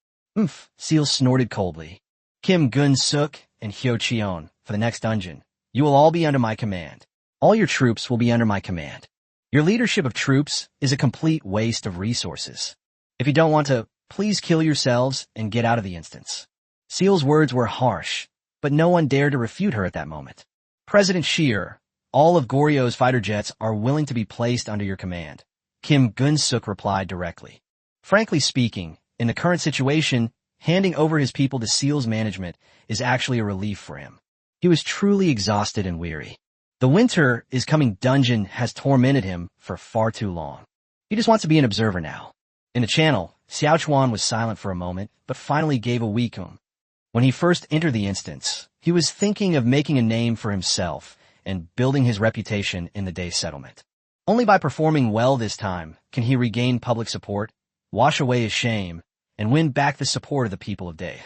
A: Seal snorted coldly. Kim Gun-suk and Hyo Cheon, for the next dungeon, you will all be under my command. All your troops will be under my command. Your leadership of troops is a complete waste of resources. If you don't want to, please kill yourselves and get out of the instance. Seal's words were harsh, but no one dared to refute her at that moment. President Shear, all of Goryeo fighter jets are willing to be placed under your command, Kim Gun-suk replied directly. Frankly speaking, in the current situation, handing over his people to Seal's management is actually a relief for him. He was truly exhausted and weary. The winter is coming dungeon has tormented him for far too long. He just wants to be an observer now. In the channel, Xiao Chuan was silent for a moment, but finally gave a weakum. When he first entered the instance, he was thinking of making a name for himself and building his reputation in the Day settlement. Only by performing well this time can he regain public support, wash away his shame, and win back the support of the people of Day.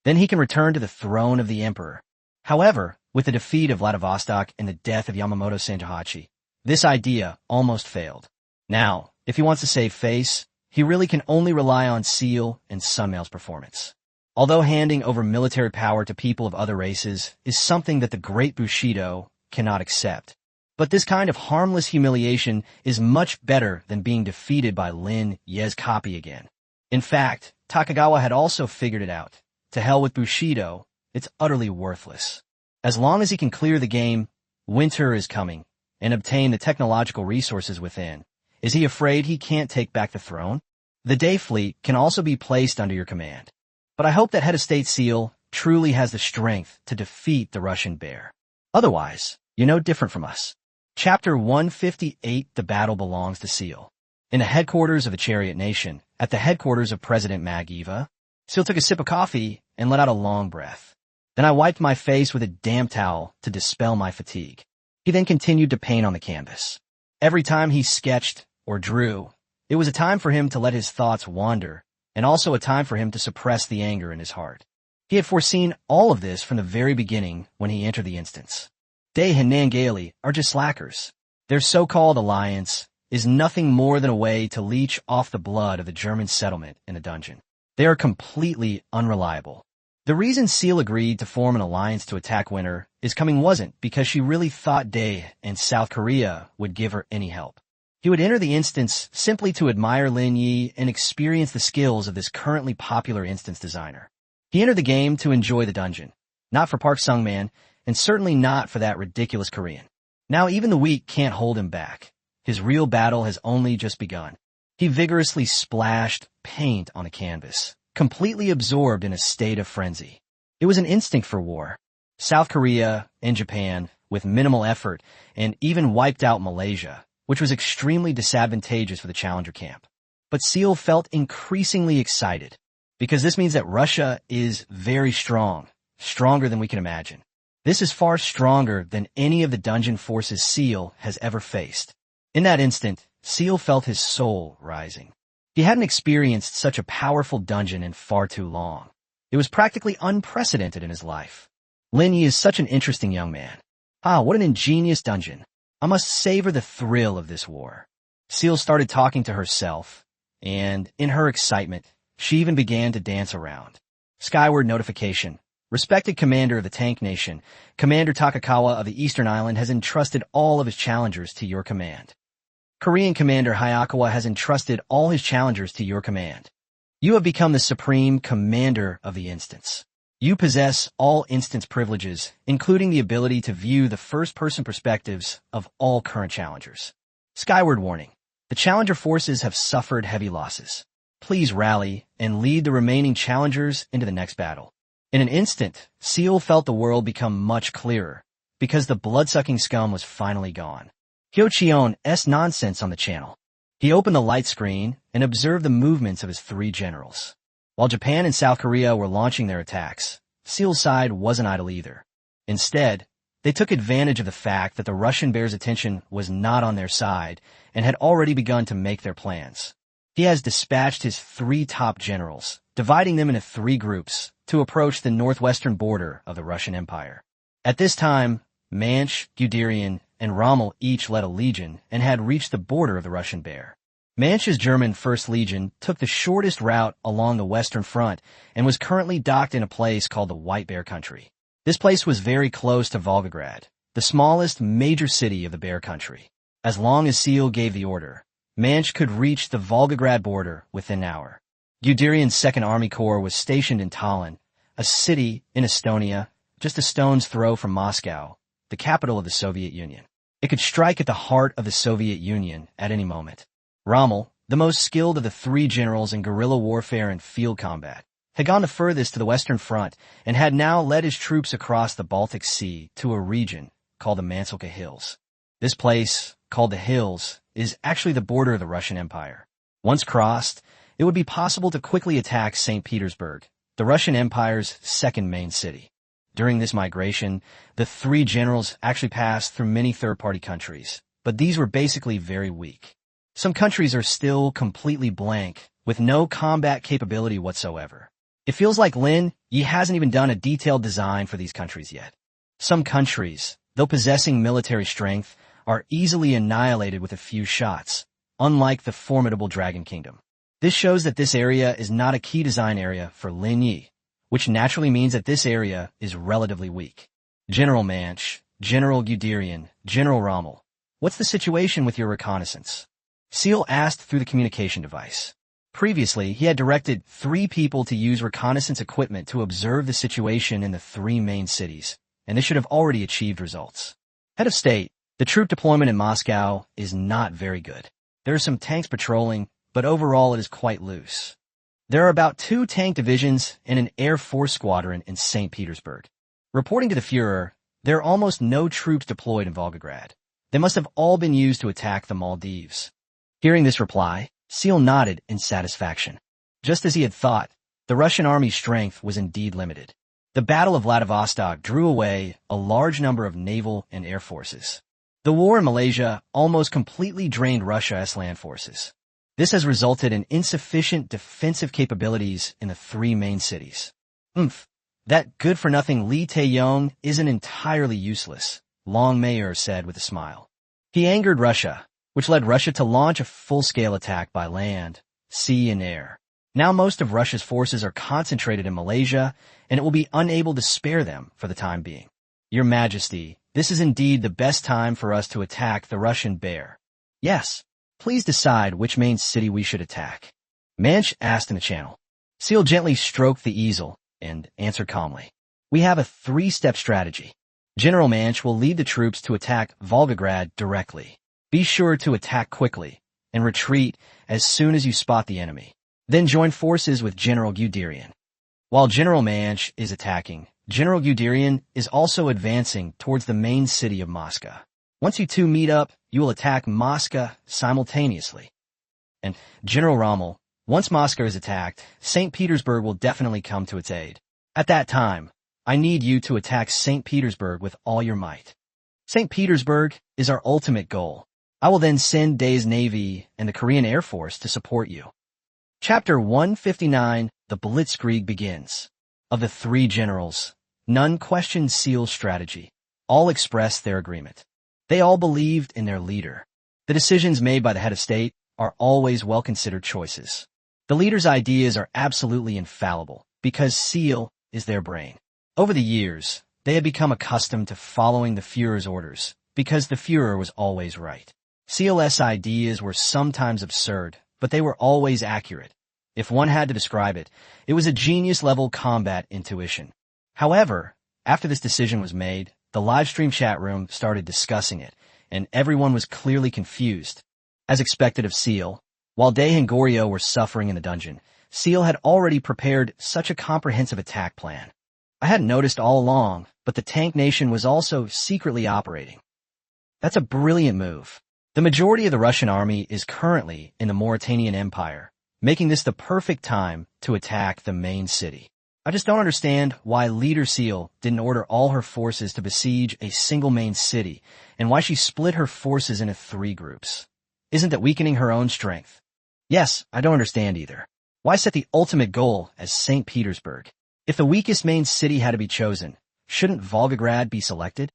A: Then he can return to the throne of the emperor. However, with the defeat of Vladivostok and the death of Yamamoto Sanjihachi, this idea almost failed. Now, if he wants to save face, he really can only rely on Seal and Sunmail's performance. Although handing over military power to people of other races is something that the great Bushido cannot accept, but this kind of harmless humiliation is much better than being defeated by Lin Ye's copy again. In fact, Takagawa had also figured it out. To hell with Bushido, it's utterly worthless. As long as he can clear the game, winter is coming, and obtain the technological resources within. Is he afraid he can't take back the throne? The Day fleet can also be placed under your command. But I hope that head of state Seal truly has the strength to defeat the Russian bear. Otherwise, you're no different from us. Chapter 158, The Battle Belongs to Seal. In the headquarters of the Chariot Nation, at the headquarters of President Magiva, Seal took a sip of coffee and let out a long breath. Then I wiped my face with a damp towel to dispel my fatigue. He then continued to paint on the canvas. Every time he sketched or drew, it was a time for him to let his thoughts wander, and also a time for him to suppress the anger in his heart. He had foreseen all of this from the very beginning when he entered the instance. Day and Nangali are just slackers. Their so-called alliance is nothing more than a way to leech off the blood of the German settlement in the dungeon. They are completely unreliable. The reason Seal agreed to form an alliance to attack Winter is coming wasn't because she really thought Day and South Korea would give her any help. He would enter the instance simply to admire Lin Ye and experience the skills of this currently popular instance designer. He entered the game to enjoy the dungeon, not for Park Sung-man, and certainly not for that ridiculous Korean. Now even the weak can't hold him back. His real battle has only just begun. He vigorously splashed paint on a canvas, completely absorbed in a state of frenzy. It was an instinct for war. South Korea and Japan, with minimal effort, and even wiped out Malaysia, which was extremely disadvantageous for the challenger camp. But Seal felt increasingly excited, because this means that Russia is very strong, stronger than we can imagine. This is far stronger than any of the dungeon forces Seal has ever faced. In that instant, Seal felt his soul rising. He hadn't experienced such a powerful dungeon in far too long. It was practically unprecedented in his life. Lin Ye is such an interesting young man. Ah, what an ingenious dungeon. I must savor the thrill of this war. Seal started talking to herself, and in her excitement, she even began to dance around. Skyward notification. Respected commander of the Tank Nation, Commander Takakawa of the Eastern Island has entrusted all of his challengers to your command. Korean Commander Hayakawa has entrusted all his challengers to your command. You have become the supreme commander of the instance. You possess all instance privileges, including the ability to view the first-person perspectives of all current challengers. Skyward warning. The challenger forces have suffered heavy losses. Please rally and lead the remaining challengers into the next battle. In an instant, Seal felt the world become much clearer, because the blood-sucking scum was finally gone. Hyo Cheon's nonsense on the channel. He opened the light screen and observed the movements of his three generals. While Japan and South Korea were launching their attacks, Seal's side wasn't idle either. Instead, they took advantage of the fact that the Russian bear's attention was not on their side and had already begun to make their plans. He has dispatched his three top generals, dividing them into three groups, to approach the northwestern border of the Russian Empire. At this time, Manch, Guderian, and Rommel each led a legion and had reached the border of the Russian bear. Manch's German 1st Legion took the shortest route along the western front and was currently docked in a place called the White Bear Country. This place was very close to Volgograd, the smallest major city of the Bear Country. As long as Seal gave the order, Manch could reach the Volgograd border within an hour. Guderian's 2nd Army Corps was stationed in Tallinn, a city in Estonia, just a stone's throw from Moscow, the capital of the Soviet Union. It could strike at the heart of the Soviet Union at any moment. Rommel, the most skilled of the three generals in guerrilla warfare and field combat, had gone the furthest to the Western Front and had now led his troops across the Baltic Sea to a region called the Mansilka Hills. This place, called the Hills, is actually the border of the Russian Empire. Once crossed, it would be possible to quickly attack St. Petersburg, the Russian Empire's second main city. During this migration, the three generals actually passed through many third-party countries, but these were basically very weak. Some countries are still completely blank, with no combat capability whatsoever. It feels like Lin Ye hasn't even done a detailed design for these countries yet. Some countries, though possessing military strength, are easily annihilated with a few shots, unlike the formidable Dragon Kingdom. This shows that this area is not a key design area for Lin Ye, which naturally means that this area is relatively weak. General Manch, General Guderian, General Rommel, what's the situation with your reconnaissance? Seal asked through the communication device. Previously, he had directed 3 people to use reconnaissance equipment to observe the situation in the 3 main cities, and this should have already achieved results. Head of State, the troop deployment in Moscow is not very good. There are some tanks patrolling, but overall it is quite loose. There are about 2 tank divisions and an Air Force squadron in St. Petersburg. Reporting to the Führer, there are almost no troops deployed in Volgograd. They must have all been used to attack the Maldives. Hearing this reply, Seal nodded in satisfaction. Just as he had thought, the Russian army's strength was indeed limited. The Battle of Vladivostok drew away a large number of naval and air forces. The war in Malaysia almost completely drained Russia's land forces. This has resulted in insufficient defensive capabilities in the 3 main cities. That good-for-nothing Lee Tae-yong isn't entirely useless, Long Mayer said with a smile. He angered Russia, which led Russia to launch a full-scale attack by land, sea, and air. Now most of Russia's forces are concentrated in Malaysia, and it will be unable to spare them for the time being. Your Majesty, this is indeed the best time for us to attack the Russian bear. Yes, please decide which main city we should attack. Manch asked in the channel. Seal gently stroked the easel and answered calmly. We have a 3-step strategy. General Manch will lead the troops to attack Volgograd directly. Be sure to attack quickly and retreat as soon as you spot the enemy. Then join forces with General Guderian. While General Manch is attacking, General Guderian is also advancing towards the main city of Moscow. Once you two meet up, you will attack Moscow simultaneously. And General Rommel, once Moscow is attacked, St. Petersburg will definitely come to its aid. At that time, I need you to attack St. Petersburg with all your might. St. Petersburg is our ultimate goal. I will then send Dae's Navy and the Korean Air Force to support you. Chapter 159, The Blitzkrieg begins. Of the 3 generals, none questioned Seal's strategy. All expressed their agreement. They all believed in their leader. The decisions made by the head of state are always well-considered choices. The leader's ideas are absolutely infallible because Seal is their brain. Over the years, they had become accustomed to following the Führer's orders because the Führer was always right. Seal's ideas were sometimes absurd, but they were always accurate. If one had to describe it, it was a genius-level combat intuition. However, after this decision was made, the livestream chat room started discussing it, and everyone was clearly confused. As expected of Seal, while Dae and Goryo were suffering in the dungeon, Seal had already prepared such a comprehensive attack plan. I hadn't noticed all along, but the Tank Nation was also secretly operating. That's a brilliant move. The majority of the Russian army is currently in the Mauritanian Empire, making this the perfect time to attack the main city. I just don't understand why Leader Seal didn't order all her forces to besiege a single main city, and why she split her forces into 3 groups. Isn't that weakening her own strength? Yes, I don't understand either. Why set the ultimate goal as St. Petersburg? If the weakest main city had to be chosen, shouldn't Volgograd be selected?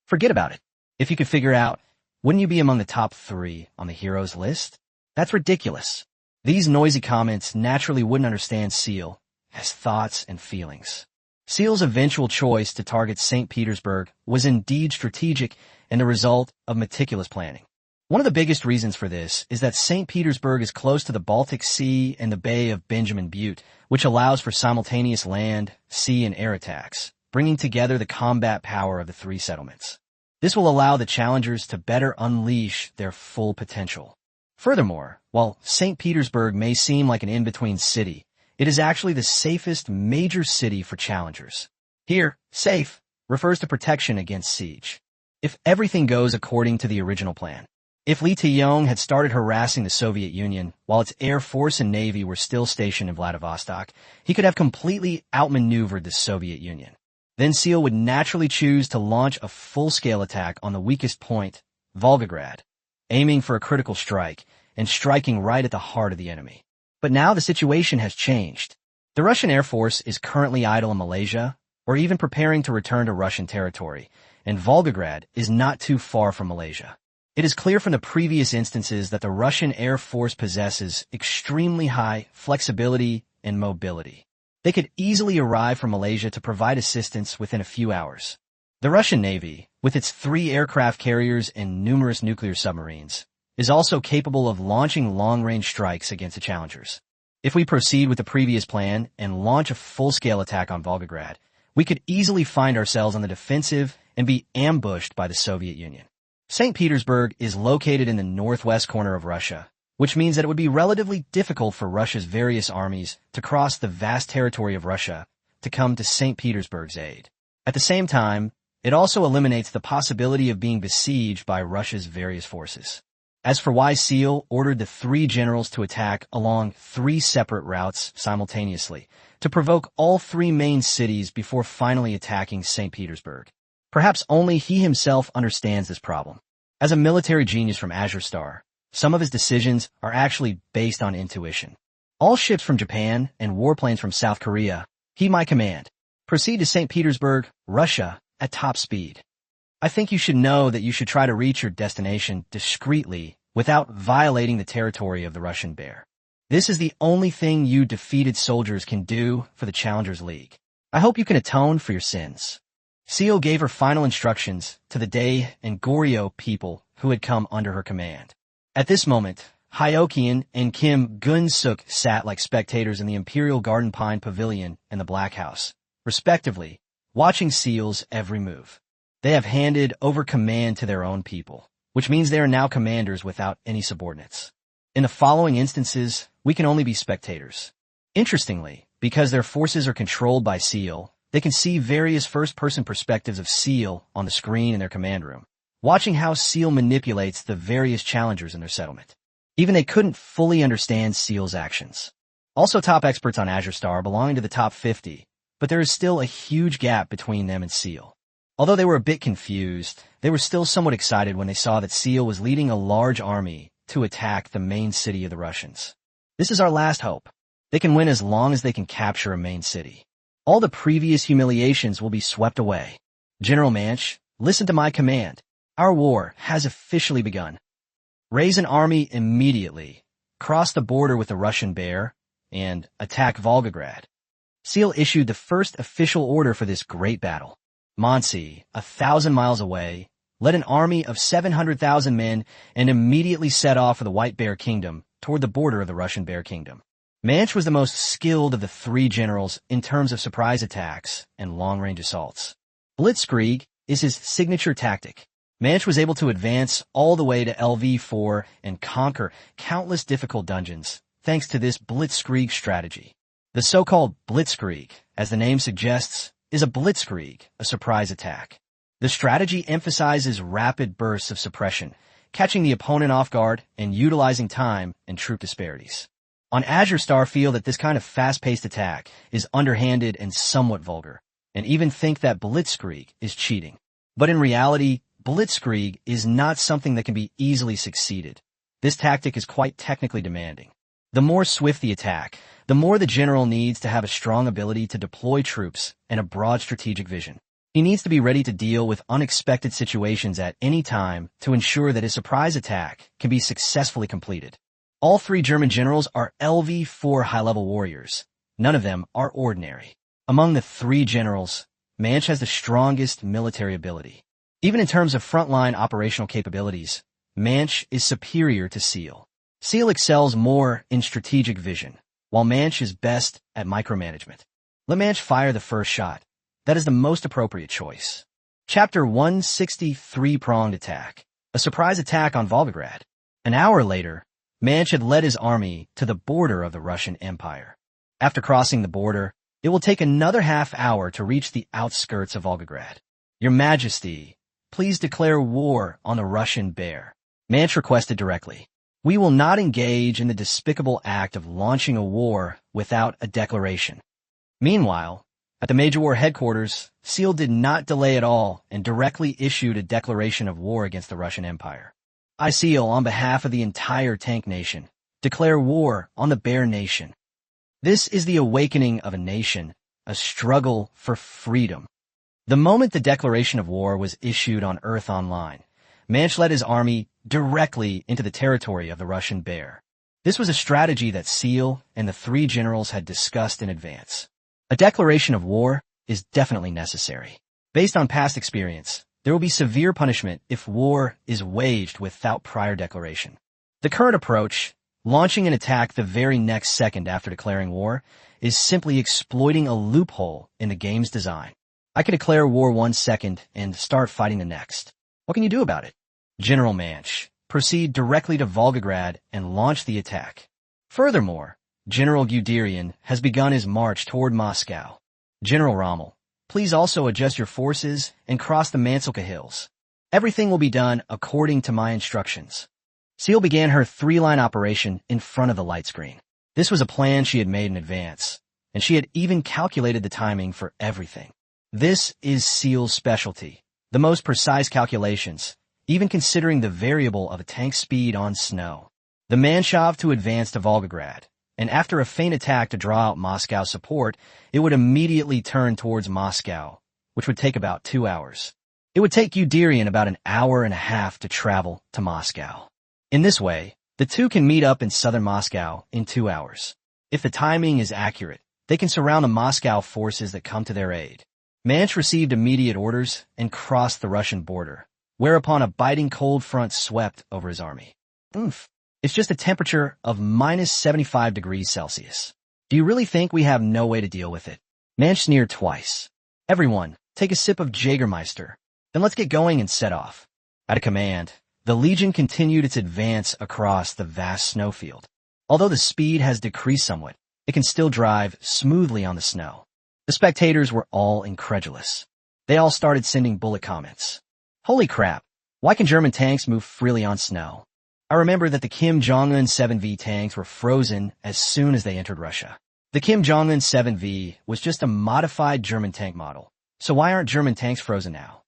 A: Forget about it. If you could figure out, wouldn't you be among the top 3 on the heroes list? That's ridiculous. These noisy comments naturally wouldn't understand Seal, his thoughts and feelings. Seal's eventual choice to target St. Petersburg was indeed strategic and the result of meticulous planning. One of the biggest reasons for this is that St. Petersburg is close to the Baltic Sea and the Bay of Benjamin Butte, which allows for simultaneous land, sea, and air attacks, bringing together the combat power of the three settlements. This will allow the challengers to better unleash their full potential. Furthermore, while St. Petersburg may seem like an in-between city, it is actually the safest major city for challengers. Here, safe refers to protection against siege. If everything goes according to the original plan. If Li Ye had started harassing the Soviet Union while its air force and navy were still stationed in Vladivostok, he could have completely outmaneuvered the Soviet Union. Then Seal would naturally choose to launch a full-scale attack on the weakest point, Volgograd, aiming for a critical strike and striking right at the heart of the enemy. But now the situation has changed. The Russian Air Force is currently idle in Malaysia, or even preparing to return to Russian territory, and Volgograd is not too far from Malaysia. It is clear from the previous instances that the Russian Air Force possesses extremely high flexibility and mobility. They could easily arrive from Malaysia to provide assistance within a few hours. The Russian Navy, with its 3 aircraft carriers and numerous nuclear submarines, is also capable of launching long-range strikes against the challengers. If we proceed with the previous plan and launch a full-scale attack on Volgograd, we could easily find ourselves on the defensive and be ambushed by the Soviet Union. St. Petersburg is located in the northwest corner of Russia, which means that it would be relatively difficult for Russia's various armies to cross the vast territory of Russia to come to St. Petersburg's aid. At the same time, it also eliminates the possibility of being besieged by Russia's various forces. As for why Seal ordered the 3 generals to attack along 3 separate routes simultaneously, to provoke all 3 main cities before finally attacking St. Petersburg. Perhaps only he himself understands this problem. As a military genius from Azure Star, some of his decisions are actually based on intuition. All ships from Japan and warplanes from South Korea, he my command. Proceed to St. Petersburg, Russia, at top speed. I think you should know that you should try to reach your destination discreetly without violating the territory of the Russian Bear. This is the only thing you defeated soldiers can do for the Challengers League. I hope you can atone for your sins. Seal gave her final instructions to the Dae and Goryeo people who had come under her command. At this moment, Hyokian and Kim Gun-suk sat like spectators in the Imperial Garden Pine Pavilion and the Black House, respectively, watching Seal's every move. They have handed over command to their own people, which means they are now commanders without any subordinates. In the following instances, we can only be spectators. Interestingly, because their forces are controlled by Seal, they can see various first-person perspectives of Seal on the screen in their command room, watching how Seal manipulates the various challengers in their settlement. Even they couldn't fully understand Seal's actions. Also top experts on Azure Star belonging to the top 50, but there is still a huge gap between them and Seal. Although they were a bit confused, they were still somewhat excited when they saw that Seal was leading a large army to attack the main city of the Russians. This is our last hope. They can win as long as they can capture a main city. All the previous humiliations will be swept away. General Manch, listen to my command. Our war has officially begun. Raise an army immediately, cross the border with the Russian Bear, and attack Volgograd. Seal issued the first official order for this great battle. Mansi, 1,000 miles away, led an army of 700,000 men and immediately set off for the White Bear Kingdom toward the border of the Russian Bear Kingdom. Manch was the most skilled of the 3 generals in terms of surprise attacks and long-range assaults. Blitzkrieg is his signature tactic. Manch was able to advance all the way to LV4 and conquer countless difficult dungeons, thanks to this blitzkrieg strategy. The so-called blitzkrieg, as the name suggests, is a blitzkrieg, a surprise attack. The strategy emphasizes rapid bursts of suppression, catching the opponent off guard and utilizing time and troop disparities. On Azure Star feel that this kind of fast-paced attack is underhanded and somewhat vulgar, and even think that blitzkrieg is cheating. But in reality, blitzkrieg is not something that can be easily succeeded. This tactic is quite technically demanding. The more swift the attack, the more the general needs to have a strong ability to deploy troops and a broad strategic vision. He needs to be ready to deal with unexpected situations at any time to ensure that his surprise attack can be successfully completed. All 3 German generals are LV4 high-level warriors. None of them are ordinary. Among the 3 generals, Manch has the strongest military ability. Even in terms of frontline operational capabilities, Manch is superior to Seal. Seal excels more in strategic vision, while Manch is best at micromanagement. Let Manch fire the first shot. That is the most appropriate choice. Chapter 163 Pronged Attack. A surprise attack on Volgograd. An hour later, Manch had led his army to the border of the Russian Empire. After crossing the border, it will take another half-hour to reach the outskirts of Volgograd. Your Majesty, please declare war on the Russian Bear. Manch requested directly. We will not engage in the despicable act of launching a war without a declaration. Meanwhile, at the Major War headquarters, Seal did not delay at all and directly issued a declaration of war against the Russian Empire. I, Seal, on behalf of the entire Tank Nation, declare war on the Bear Nation. This is the awakening of a nation, a struggle for freedom. The moment the declaration of war was issued on Earth Online, Manch led his army directly into the territory of the Russian Bear. This was a strategy that Seal and the three generals had discussed in advance. A declaration of war is definitely necessary. Based on past experience, there will be severe punishment if war is waged without prior declaration. The current approach, launching an attack the very next second after declaring war, is simply exploiting a loophole in the game's design. I can declare war 1 second and start fighting the next. What can you do about it? General Manch, proceed directly to Volgograd and launch the attack. Furthermore, General Guderian has begun his march toward Moscow. General Rommel, please also adjust your forces and cross the Mansilka Hills. Everything will be done according to my instructions. Seal began her 3-line operation in front of the light screen. This was a plan she had made in advance, and she had even calculated the timing for everything. This is Seal's specialty, the most precise calculations, even considering the variable of a tank's speed on snow. The Manshov to advance to Volgograd, and after a feint attack to draw out Moscow's support, it would immediately turn towards Moscow, which would take about 2 hours. It would take Guderian about an hour and a half to travel to Moscow. In this way, the two can meet up in southern Moscow in 2 hours. If the timing is accurate, they can surround the Moscow forces that come to their aid. Manch received immediate orders and crossed the Russian border, whereupon a biting cold front swept over his army. It's just a temperature of minus 75 degrees Celsius. Do you really think we have no way to deal with it? Manch sneered twice. Everyone, take a sip of Jägermeister. Then let's get going and set off. At a command, the Legion continued its advance across the vast snowfield. Although the speed has decreased somewhat, it can still drive smoothly on the snow. The spectators were all incredulous. They all started sending bullet comments. Holy crap, why can German tanks move freely on snow? I remember that the Kim Jong-un 7V tanks were frozen as soon as they entered Russia. The Kim Jong-un 7V was just a modified German tank model, so why aren't German tanks frozen now?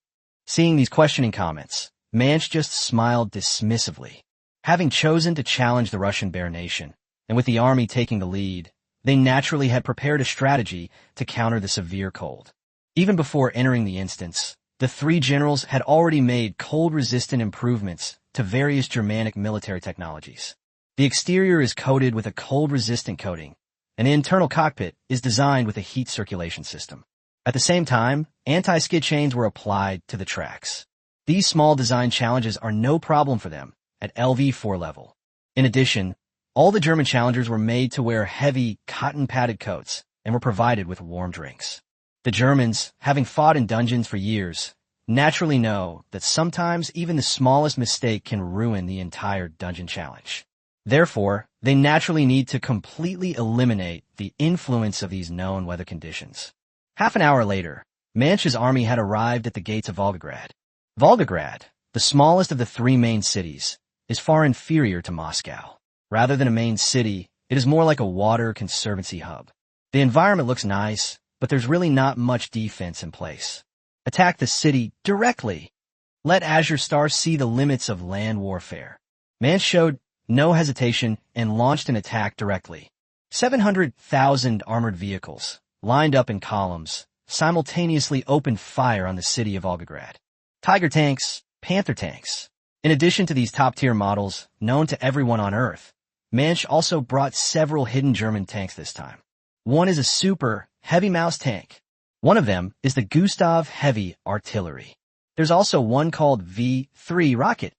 A: Seeing these questioning comments, Manch just smiled dismissively. Having chosen to challenge the Russian Bear Nation, and with the army taking the lead, they naturally had prepared a strategy to counter the severe cold. Even before entering the instance, the three generals had already made cold-resistant improvements to various Germanic military technologies. The exterior is coated with a cold-resistant coating, and the internal cockpit is designed with a heat circulation system. At the same time, anti-skid chains were applied to the tracks. These small design challenges are no problem for them at LV4 level. In addition, all the German challengers were made to wear heavy, cotton-padded coats and were provided with warm drinks. The Germans, having fought in dungeons for years, naturally know that sometimes even the smallest mistake can ruin the entire dungeon challenge. Therefore, they naturally need to completely eliminate the influence of these known weather conditions. Half an hour later, Manch's army had arrived at the gates of Volgograd. Volgograd, the smallest of the three main cities, is far inferior to Moscow. Rather than a main city, it is more like a water conservancy hub. The environment looks nice, but there's really not much defense in place. Attack the city directly. Let Azure Star see the limits of land warfare. Manch showed no hesitation and launched an attack directly. 700,000 armored vehicles, lined up in columns, simultaneously opened fire on the city of Volgograd. Tiger tanks, Panther tanks. In addition to these top-tier models, known to everyone on Earth, Manch also brought several hidden German tanks this time. One is a super heavy mouse tank. One of them is the Gustav Heavy Artillery. There's also one called V3 Rocket.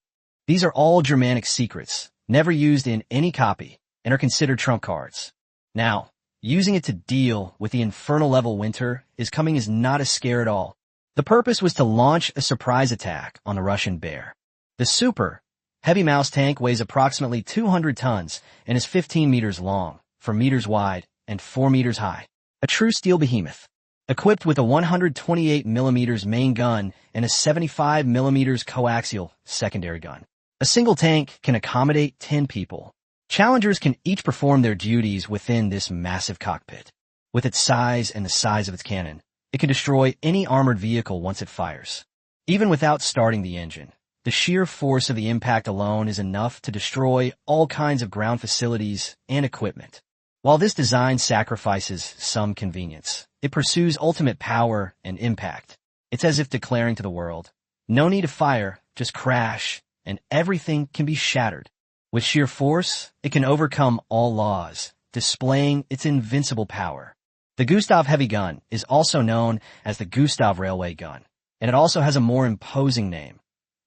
A: These are all Germanic secrets, never used in any copy, and are considered trump cards. Now, using it to deal with the infernal-level winter is coming as not a scare at all. The purpose was to launch a surprise attack on the Russian bear. The super heavy mouse tank weighs approximately 200 tons and is 15 meters long, 4 meters wide, and 4 meters high. A true steel behemoth. Equipped with a 128mm main gun and a 75mm coaxial secondary gun. A single tank can accommodate 10 people. Challengers can each perform their duties within this massive cockpit. With its size and the size of its cannon, it can destroy any armored vehicle once it fires. Even without starting the engine, the sheer force of the impact alone is enough to destroy all kinds of ground facilities and equipment. While this design sacrifices some convenience, it pursues ultimate power and impact. It's as if declaring to the world, no need to fire, just crash, and everything can be shattered. With sheer force, it can overcome all laws, displaying its invincible power. The Gustav heavy gun is also known as the Gustav railway gun, and it also has a more imposing name,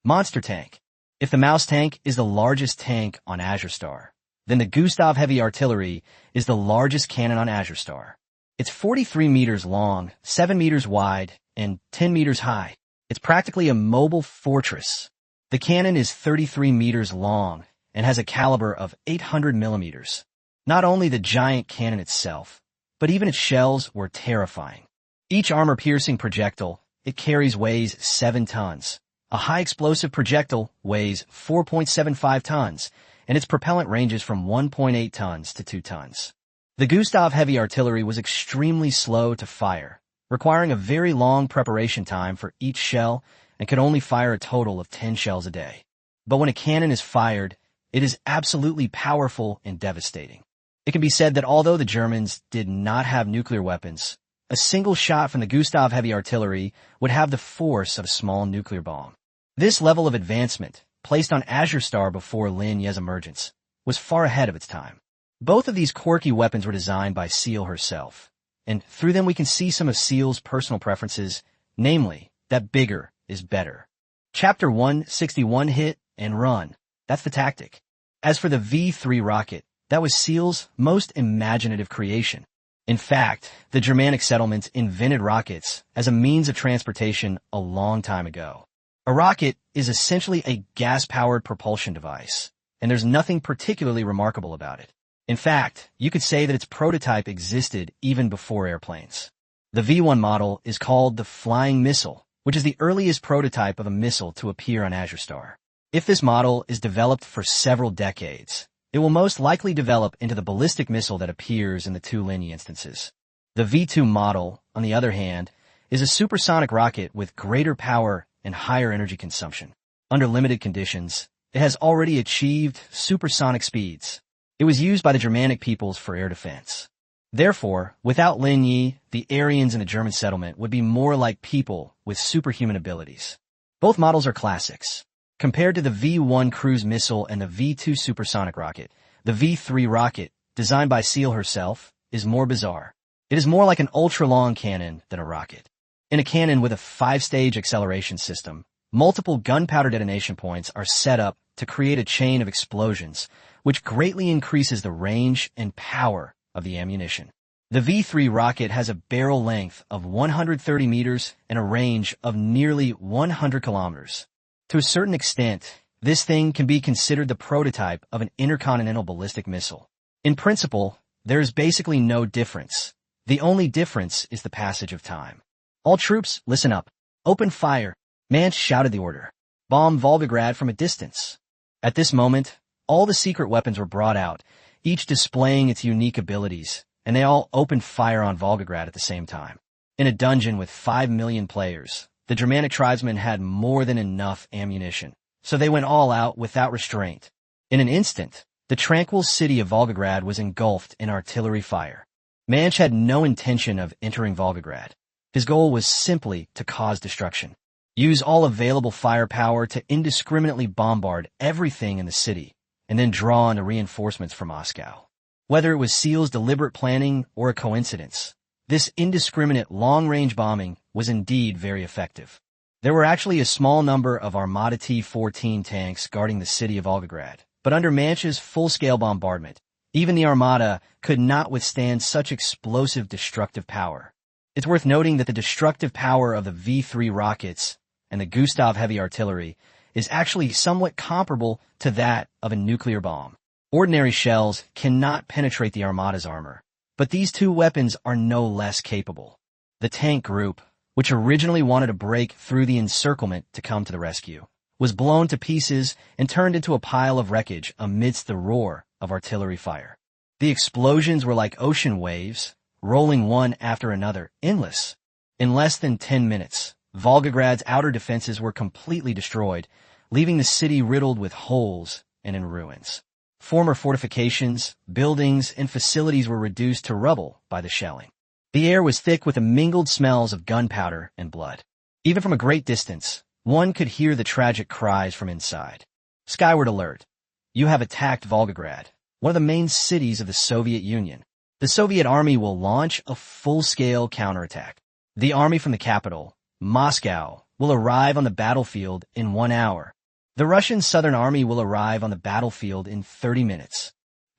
A: Monster Tank. If the Mouse Tank is the largest tank on Azure Star, then the Gustav heavy artillery is the largest cannon on Azure Star. It's 43 meters long, 7 meters wide, and 10 meters high. It's practically a mobile fortress. The cannon is 33 meters long and has a caliber of 800 millimeters. Not only the giant cannon itself, but even its shells were terrifying. Each armor-piercing projectile it carries weighs 7 tons. A high-explosive projectile weighs 4.75 tons, and its propellant ranges from 1.8 tons to 2 tons. The Gustav heavy artillery was extremely slow to fire, requiring a very long preparation time for each shell and could only fire a total of 10 shells a day. But when a cannon is fired, it is absolutely powerful and devastating. It can be said that although the Germans did not have nuclear weapons, a single shot from the Gustav heavy artillery would have the force of a small nuclear bomb. This level of advancement, placed on Azure Star before Lin Ye's emergence, was far ahead of its time. Both of these quirky weapons were designed by Seal herself, and through them we can see some of Seal's personal preferences, namely, that bigger is better. Chapter 161 hit and run. That's the tactic. As for the V3 rocket, that was Seal's most imaginative creation. In fact, the Germanic settlements invented rockets as a means of transportation a long time ago. A rocket is essentially a gas-powered propulsion device, and there's nothing particularly remarkable about it. In fact, you could say that its prototype existed even before airplanes. The V1 model is called the Flying Missile, which is the earliest prototype of a missile to appear on Azure Star. If this model is developed for several decades, it will most likely develop into the ballistic missile that appears in the 2 Lin Ye instances. The V2 model, on the other hand, is a supersonic rocket with greater power and higher energy consumption. Under limited conditions, it has already achieved supersonic speeds. It was used by the Germanic peoples for air defense. Therefore, without Lin Ye, the Aryans in the German settlement would be more like people with superhuman abilities. Both models are classics. Compared to the V1 cruise missile and the V2 supersonic rocket, the V3 rocket, designed by Seal herself, is more bizarre. It is more like an ultra-long cannon than a rocket. In a cannon with a 5-stage acceleration system, multiple gunpowder detonation points are set up to create a chain of explosions, which greatly increases the range and power of the ammunition. The V3 rocket has a barrel length of 130 meters and a range of nearly 100 kilometers. To a certain extent, this thing can be considered the prototype of an intercontinental ballistic missile. In principle, there is basically no difference. The only difference is the passage of time. All troops, listen up. Open fire. Manch shouted the order. Bomb Volgograd from a distance. At this moment, all the secret weapons were brought out, each displaying its unique abilities, and they all opened fire on Volgograd at the same time. In a dungeon with 5 million players, the Germanic tribesmen had more than enough ammunition, so they went all out without restraint. In an instant, the tranquil city of Volgograd was engulfed in artillery fire. Manch had no intention of entering Volgograd. His goal was simply to cause destruction. Use all available firepower to indiscriminately bombard everything in the city, and then draw on the reinforcements from Moscow. Whether it was Seal's deliberate planning or a coincidence, this indiscriminate long-range bombing was indeed very effective. There were actually a small number of Armada T-14 tanks guarding the city of Volgograd, but under Manch's full-scale bombardment, even the Armada could not withstand such explosive destructive power. It's worth noting that the destructive power of the V-3 rockets and the Gustav heavy artillery is actually somewhat comparable to that of a nuclear bomb. Ordinary shells cannot penetrate the Armada's armor, but these two weapons are no less capable. The tank group, which originally wanted to break through the encirclement to come to the rescue, was blown to pieces and turned into a pile of wreckage amidst the roar of artillery fire. The explosions were like ocean waves, rolling one after another, endless. In less than 10 minutes, Volgograd's outer defenses were completely destroyed, leaving the city riddled with holes and in ruins. Former fortifications, buildings, and facilities were reduced to rubble by the shelling. The air was thick with the mingled smells of gunpowder and blood. Even from a great distance, one could hear the tragic cries from inside. Skyward alert. You have attacked Volgograd, one of the main cities of the Soviet Union. The Soviet army will launch a full-scale counterattack. The army from the capital, Moscow, will arrive on the battlefield in 1 hour. The Russian Southern Army will arrive on the battlefield in 30 minutes.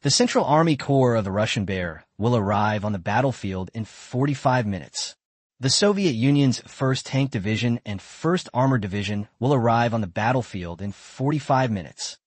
A: The Central Army Corps of the Russian Bear will arrive on the battlefield in 45 minutes. The Soviet Union's 1st Tank Division and 1st Armored Division will arrive on the battlefield in 45 minutes.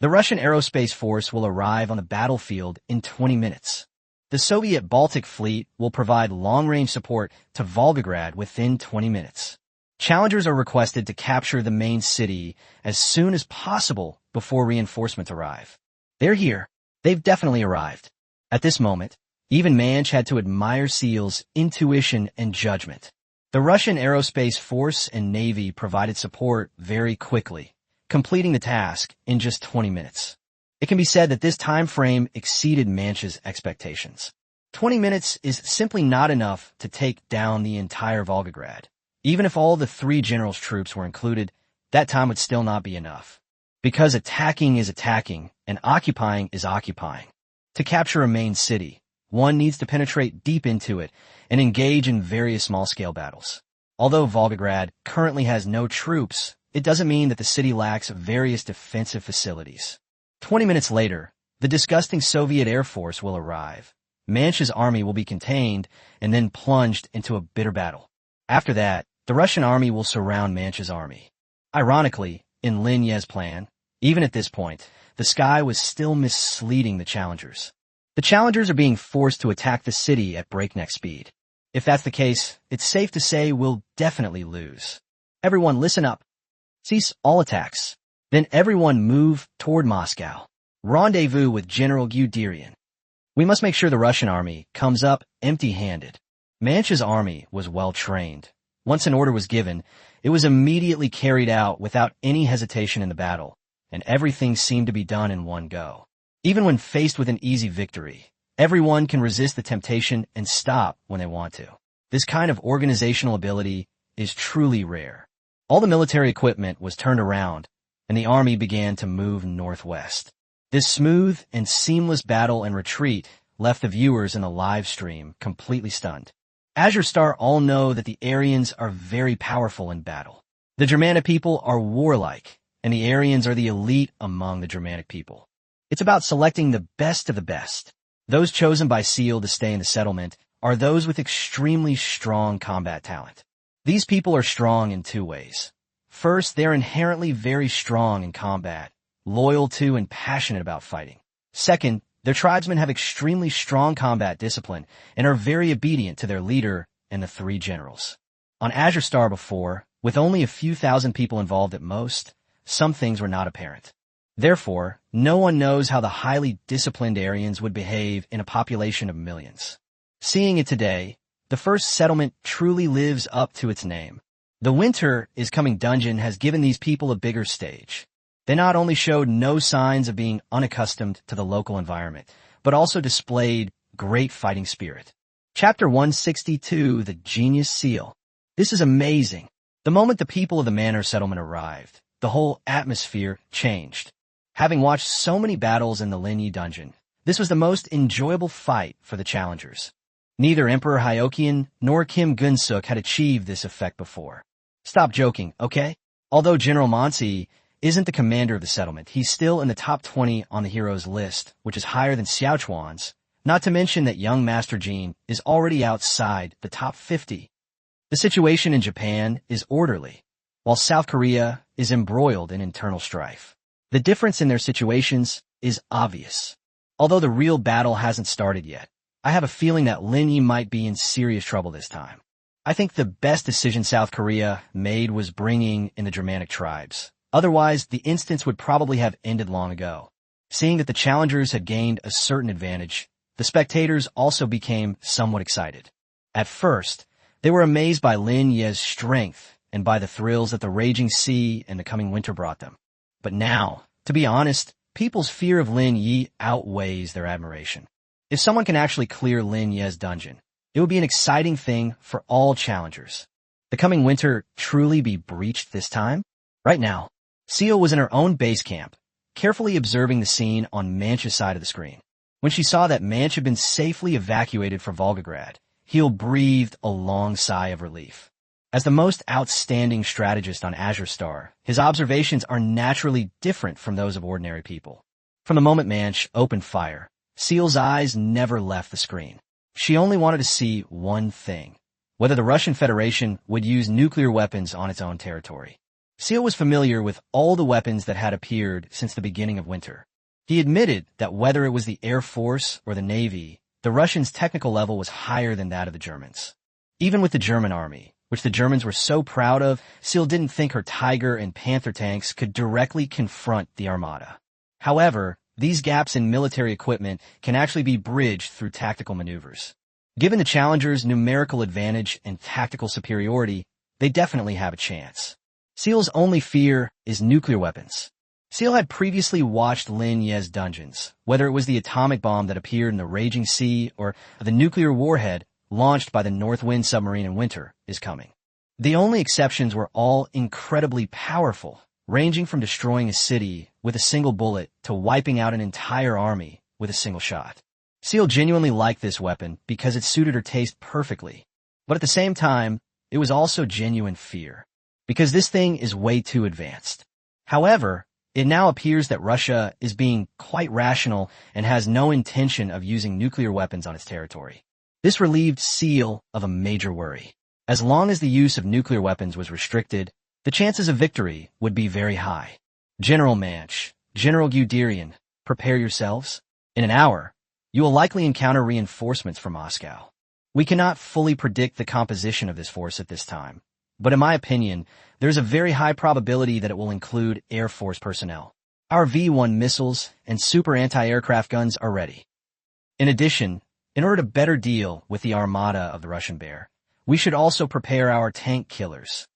A: The Russian Aerospace Force will arrive on the battlefield in 20 minutes. The Soviet Baltic Fleet will provide long-range support to Volgograd within 20 minutes. Challengers are requested to capture the main city as soon as possible before reinforcements arrive. They're here. They've definitely arrived. At this moment, even Manch had to admire SEAL's intuition and judgment. The Russian Aerospace Force and Navy provided support very quickly, completing the task in just 20 minutes. It can be said that this time frame exceeded Manch's expectations. 20 minutes is simply not enough to take down the entire Volgograd. Even if all the 3 generals' troops were included, that time would still not be enough. Because attacking is attacking, and occupying is occupying. To capture a main city, one needs to penetrate deep into it and engage in various small-scale battles. Although Volgograd currently has no troops, it doesn't mean that the city lacks various defensive facilities. 20 minutes later, the disgusting Soviet Air Force will arrive. Manch's army will be contained and then plunged into a bitter battle. After that, the Russian army will surround Manch's army. Ironically, in Lin Ye's plan, even at this point, the sky was still misleading the challengers. The challengers are being forced to attack the city at breakneck speed. If that's the case, it's safe to say we'll definitely lose. Everyone listen up. Cease all attacks. Then everyone move toward Moscow. Rendezvous with General Guderian. We must make sure the Russian army comes up empty-handed. Manch's army was well trained. Once an order was given, it was immediately carried out without any hesitation in the battle, and everything seemed to be done in one go. Even when faced with an easy victory, everyone can resist the temptation and stop when they want to. This kind of organizational ability is truly rare. All the military equipment was turned around, and the army began to move northwest. This smooth and seamless battle and retreat left the viewers in the live stream completely stunned. Azure Star all know that the Aryans are very powerful in battle. The Germanic people are warlike, and the Aryans are the elite among the Germanic people. It's about selecting the best of the best. Those chosen by SEAL to stay in the settlement are those with extremely strong combat talent. These people are strong in 2 ways. First, they're inherently very strong in combat, loyal to and passionate about fighting. Second, their tribesmen have extremely strong combat discipline and are very obedient to their leader and the 3 generals. On Azure Star before, with only a few thousand people involved at most, some things were not apparent. Therefore, no one knows how the highly disciplined Aryans would behave in a population of millions. Seeing it today, the first settlement truly lives up to its name. The Winter is Coming dungeon has given these people a bigger stage. They not only showed no signs of being unaccustomed to the local environment, but also displayed great fighting spirit. Chapter 162, The Genius Seal. This is amazing. The moment the people of the Manor settlement arrived, the whole atmosphere changed. Having watched so many battles in the Lin Ye dungeon, this was the most enjoyable fight for the challengers. Neither Emperor Hyokian nor Kim Gunsuk had achieved this effect before. Stop joking, okay? Although General Mansi isn't the commander of the settlement, he's still in the top 20 on the heroes list, which is higher than Xiao Chuan's, not to mention that young Master Jean is already outside the top 50. The situation in Japan is orderly, while South Korea is embroiled in internal strife. The difference in their situations is obvious. Although the real battle hasn't started yet, I have a feeling that Lin Ye might be in serious trouble this time. I think the best decision South Korea made was bringing in the Germanic tribes. Otherwise, the instance would probably have ended long ago. Seeing that the challengers had gained a certain advantage, the spectators also became somewhat excited. At first, they were amazed by Lin Ye's strength and by the thrills that the raging sea and the coming winter brought them. But now, to be honest, people's fear of Lin Ye outweighs their admiration. If someone can actually clear Lin Ye's dungeon, it would be an exciting thing for all challengers. The coming winter truly be breached this time? Right now, Seal was in her own base camp, carefully observing the scene on Mancha's side of the screen. When she saw that Manch had been safely evacuated for Volgograd, Heel breathed a long sigh of relief. As the most outstanding strategist on Azure Star, his observations are naturally different from those of ordinary people. From the moment Manch opened fire, Seal's eyes never left the screen. She only wanted to see one thing: whether the Russian Federation would use nuclear weapons on its own territory. Seal was familiar with all the weapons that had appeared since the beginning of winter. He admitted that whether it was the Air Force or the Navy, the Russians' technical level was higher than that of the Germans. Even with the German army, which the Germans were so proud of, Seal didn't think her Tiger and Panther tanks could directly confront the Armada. However, these gaps in military equipment can actually be bridged through tactical maneuvers. Given the challengers' numerical advantage and tactical superiority, they definitely have a chance. Seal's only fear is nuclear weapons. Seal had previously watched Lin Ye's dungeons, whether it was the atomic bomb that appeared in the raging sea or the nuclear warhead launched by the North Wind submarine in winter is coming. The only exceptions were all incredibly powerful, ranging from destroying a city with a single bullet to wiping out an entire army with a single shot. Seal genuinely liked this weapon because it suited her taste perfectly. But at the same time, it was also genuine fear, because this thing is way too advanced. However, it now appears that Russia is being quite rational and has no intention of using nuclear weapons on its territory. This relieved Seal of a major worry. As long as the use of nuclear weapons was restricted, the chances of victory would be very high. General Manch, General Guderian, prepare yourselves. In an hour, you will likely encounter reinforcements from Moscow. We cannot fully predict the composition of this force at this time, but in my opinion, there's a very high probability that it will include Air Force personnel. Our V1 missiles and super anti-aircraft guns are ready. In addition, in order to better deal with the armada of the Russian Bear, we should also prepare our tank killers.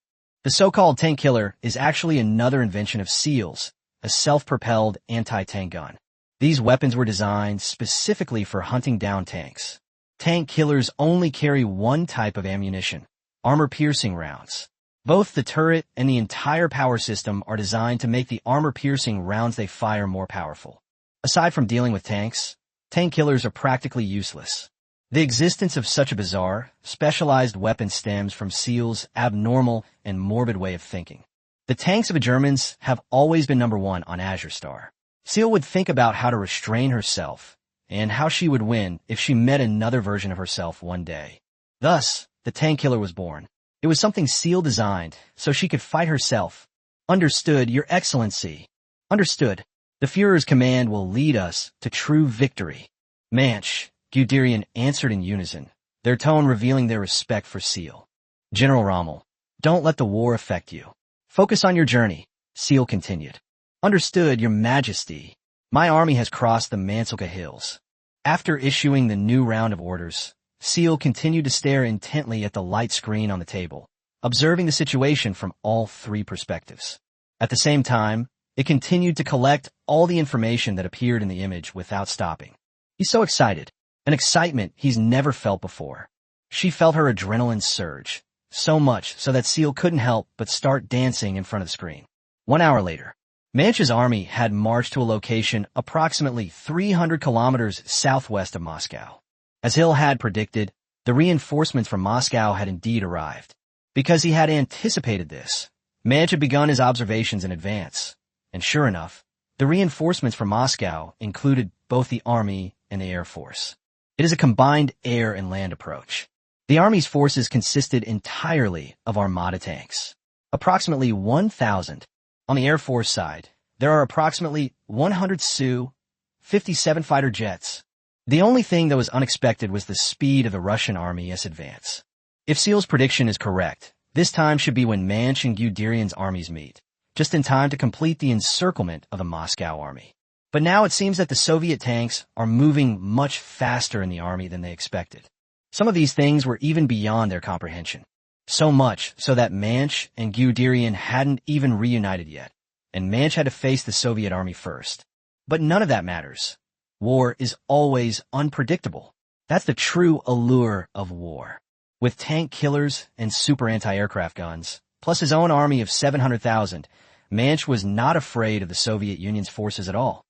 A: The so-called tank killer is actually another invention of Seal's, a self-propelled anti-tank gun. These weapons were designed specifically for hunting down tanks. Tank killers only carry one type of ammunition: armor-piercing rounds. Both the turret and the entire power system are designed to make the armor-piercing rounds they fire more powerful. Aside from dealing with tanks, tank killers are practically useless. The existence of such a bizarre, specialized weapon stems from Seal's abnormal and morbid way of thinking. The tanks of the Germans have always been number one on Azure Star. Seal would think about how to restrain herself and how she would win if she met another version of herself one day. Thus, the tank killer was born. It was something Seal designed so she could fight herself. Understood, Your Excellency. Understood. The Führer's command will lead us to true victory. Manch, Guderian answered in unison, their tone revealing their respect for Seal. General Rommel, don't let the war affect you. Focus on your journey, Seal continued. Understood, Your Majesty. My army has crossed the Mansilka Hills. After issuing the new round of orders, Seal continued to stare intently at the light screen on the table, observing the situation from all three perspectives. At the same time, it continued to collect all the information that appeared in the image without stopping. He's so excited, an excitement he's never felt before. She felt her adrenaline surge, so much so that Seal couldn't help but start dancing in front of the screen. 1 hour later, Manch's army had marched to a location approximately 300 kilometers southwest of Moscow. As Hill had predicted, the reinforcements from Moscow had indeed arrived. Because he had anticipated this, Manch had begun his observations in advance. And sure enough, the reinforcements from Moscow included both the army and the air force. It is a combined air and land approach. The army's forces consisted entirely of armada tanks, approximately 1,000. On the air force side, there are approximately 100 Su-57 fighter jets. The only thing that was unexpected was the speed of the Russian army's advance. If Seal's prediction is correct, this time should be when Manch and Guderian's armies meet, just in time to complete the encirclement of the Moscow army. But now it seems that the Soviet tanks are moving much faster in the army than they expected. Some of these things were even beyond their comprehension. So much so that Manch and Guderian hadn't even reunited yet, and Manch had to face the Soviet army first. But none of that matters. War is always unpredictable. That's the true allure of war. With tank killers and super anti-aircraft guns, plus his own army of 700,000, Manch was not afraid of the Soviet Union's forces at all.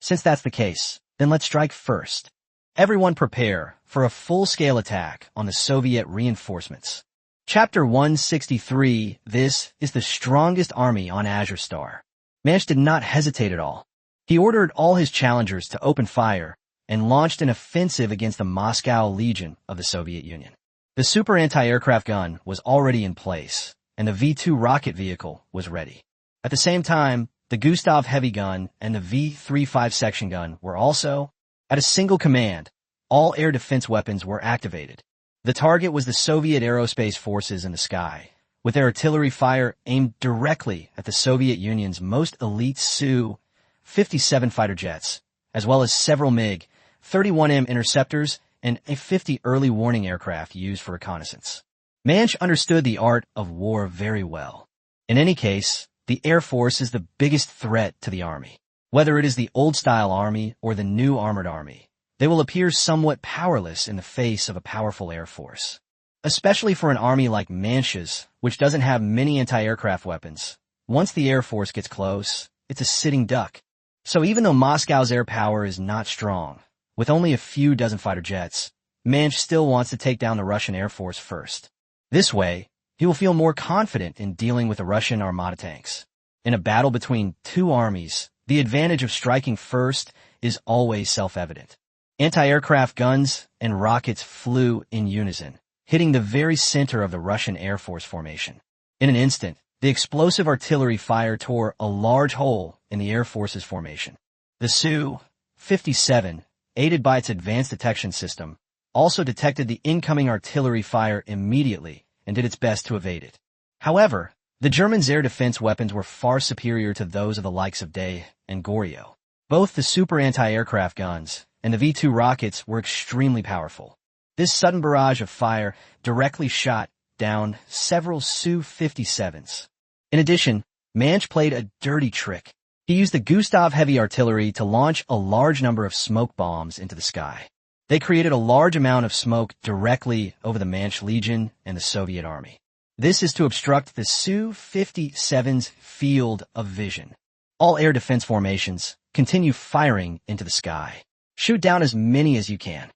A: Since that's the case, then let's strike first. Everyone prepare for a full-scale attack on the Soviet reinforcements. Chapter 163, this is the strongest army on Azure Star. Manch did not hesitate at all. He ordered all his challengers to open fire and launched an offensive against the Moscow Legion of the Soviet Union. The super anti-aircraft gun was already in place, and the V-2 rocket vehicle was ready. At the same time, the Gustav heavy gun and the V-35 section gun were also, at a single command, all air defense weapons were activated. The target was the Soviet aerospace forces in the sky, with their artillery fire aimed directly at the Soviet Union's most elite Su-57 fighter jets, as well as several MiG-31M interceptors and A-50 early warning aircraft used for reconnaissance. Manch understood the art of war very well. In any case, the Air Force is the biggest threat to the Army. Whether it is the old-style Army or the new armored Army, they will appear somewhat powerless in the face of a powerful Air Force. Especially for an army like Manch's, which doesn't have many anti-aircraft weapons. Once the Air Force gets close, it's a sitting duck. So even though Moscow's air power is not strong, with only a few dozen fighter jets, Manch still wants to take down the Russian Air Force first. This way, he will feel more confident in dealing with the Russian armada tanks. In a battle between two armies, the advantage of striking first is always self-evident. Anti-aircraft guns and rockets flew in unison, hitting the very center of the Russian Air Force formation. In an instant, the explosive artillery fire tore a large hole in the Air Force's formation. The Su-57, aided by its advanced detection system, also detected the incoming artillery fire immediately and did its best to evade it. However, the Germans' air defense weapons were far superior to those of the likes of Day and Goryeo. Both the super anti-aircraft guns and the V-2 rockets were extremely powerful. This sudden barrage of fire directly shot down several Su-57s. In addition, Manch played a dirty trick. He used the Gustav heavy artillery to launch a large number of smoke bombs into the sky. They created a large amount of smoke directly over the Manch Legion and the Soviet Army. This is to obstruct the Su-57's field of vision. All air defense formations continue firing into the sky. Shoot down as many as you can.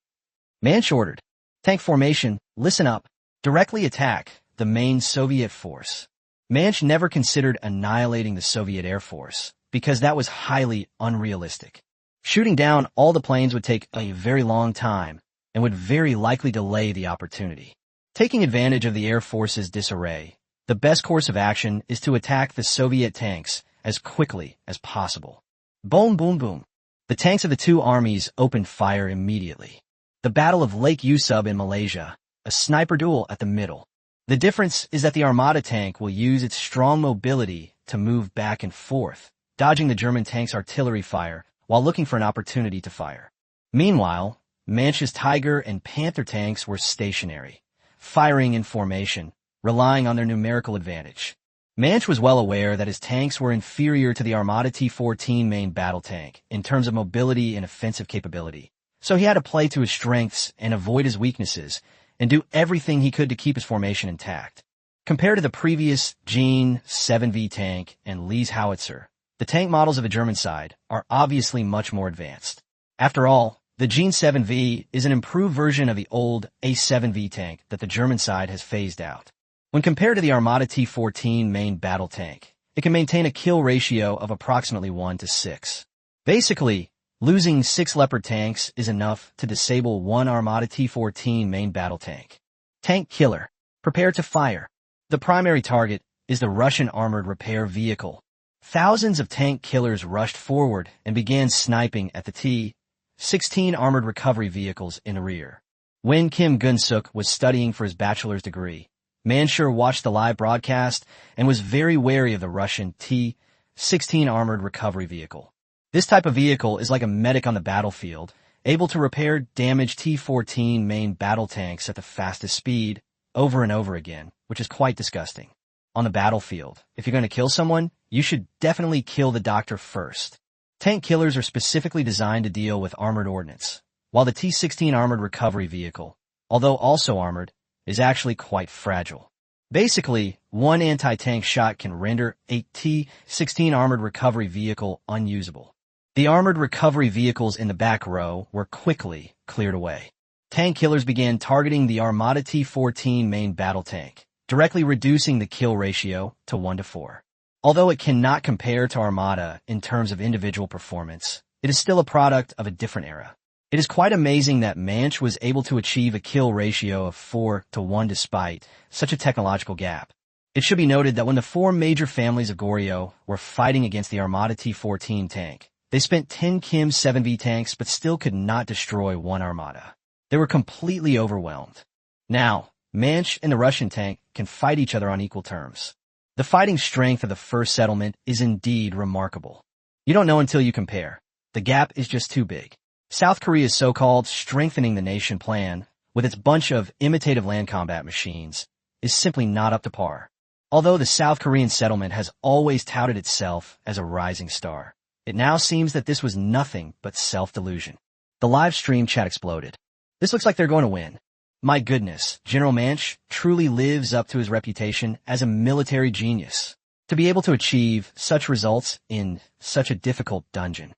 A: Manch ordered. Tank formation, listen up. Directly attack the main Soviet force. Manch never considered annihilating the Soviet Air Force, because that was highly unrealistic. Shooting down all the planes would take a very long time and would very likely delay the opportunity. Taking advantage of the Air Force's disarray, the best course of action is to attack the Soviet tanks as quickly as possible. Boom, boom, boom. The tanks of the two armies opened fire immediately. The Battle of Lake Yusub in Malaysia, a sniper duel at the middle. The difference is that the Armada tank will use its strong mobility to move back and forth, dodging the German tank's artillery fire while looking for an opportunity to fire. Meanwhile, Manch's Tiger and Panther tanks were stationary, firing in formation, relying on their numerical advantage. Manch was well aware that his tanks were inferior to the Armada T-14 main battle tank in terms of mobility and offensive capability, so he had to play to his strengths and avoid his weaknesses and do everything he could to keep his formation intact. Compared to the previous Jean 7V tank and Lee's howitzer, the tank models of the German side are obviously much more advanced. After all, the Jean 7V is an improved version of the old A7V tank that the German side has phased out. When compared to the Armada T-14 main battle tank, it can maintain a kill ratio of approximately 1 to 6. Basically, losing 6 Leopard tanks is enough to disable one Armada T-14 main battle tank. Tank Killer. Prepare to fire. The primary target is the Russian armored repair vehicle. Thousands of tank killers rushed forward and began sniping at the T-16 armored recovery vehicles in the rear. When Kim Gun-suk was studying for his bachelor's degree, Manshur watched the live broadcast and was very wary of the Russian T-16 armored recovery vehicle. This type of vehicle is like a medic on the battlefield, able to repair damaged T-14 main battle tanks at the fastest speed, over and over again, which is quite disgusting. On the battlefield, if you're going to kill someone, you should definitely kill the doctor first. Tank killers are specifically designed to deal with armored ordnance, while the T-16 armored recovery vehicle, although also armored, is actually quite fragile. Basically, one anti-tank shot can render a T-16 armored recovery vehicle unusable. The armored recovery vehicles in the back row were quickly cleared away. Tank killers began targeting the Armada T-14 main battle tank, directly reducing the kill ratio to 1 to 4. Although it cannot compare to Armada in terms of individual performance, it is still a product of a different era. It is quite amazing that Manch was able to achieve a kill ratio of 4 to 1 despite such a technological gap. It should be noted that when the 4 major families of Goryeo were fighting against the Armada T-14 tank, they spent 10 Kim 7V tanks but still could not destroy one Armada. They were completely overwhelmed. Now, Manch and the Russian tank can fight each other on equal terms. The fighting strength of the first settlement is indeed remarkable. You don't know until you compare. The gap is just too big. South Korea's so-called strengthening the nation plan, with its bunch of imitative land combat machines, is simply not up to par. Although the South Korean settlement has always touted itself as a rising star, it now seems that this was nothing but self-delusion. The live stream chat exploded. This looks like they're going to win. My goodness, General Manch truly lives up to his reputation as a military genius. To be able to achieve such results in such a difficult dungeon.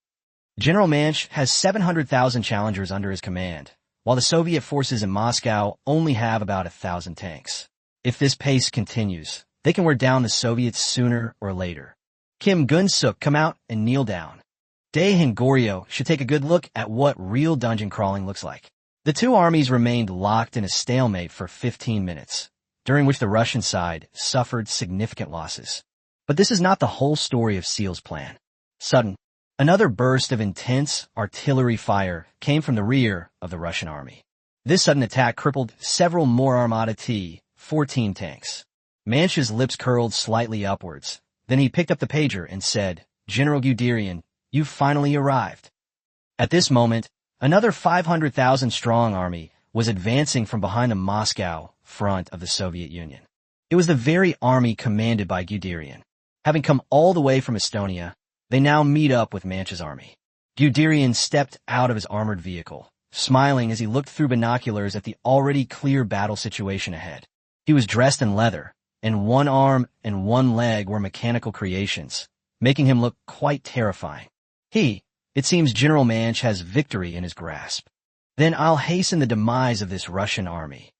A: General Manch has 700,000 challengers under his command, while the Soviet forces in Moscow only have about 1,000 tanks. If this pace continues, they can wear down the Soviets sooner or later. Kim Gun-suk, come out and kneel down. Dae and Goryeo should take a good look at what real dungeon crawling looks like. The two armies remained locked in a stalemate for 15 minutes, during which the Russian side suffered significant losses. But this is not the whole story of Seal's plan. Sudden, another burst of intense artillery fire came from the rear of the Russian army. This sudden attack crippled several more Armada T-14 tanks. Manch's lips curled slightly upwards. Then he picked up the pager and said, "General Guderian, you've finally arrived." At this moment, another 500,000-strong army was advancing from behind the Moscow front of the Soviet Union. It was the very army commanded by Guderian. Having come all the way from Estonia, they now meet up with Manch's army. Guderian stepped out of his armored vehicle, smiling as he looked through binoculars at the already clear battle situation ahead. He was dressed in leather, and one arm and one leg were mechanical creations, making him look quite terrifying. It seems General Manch has victory in his grasp. Then I'll hasten the demise of this Russian army.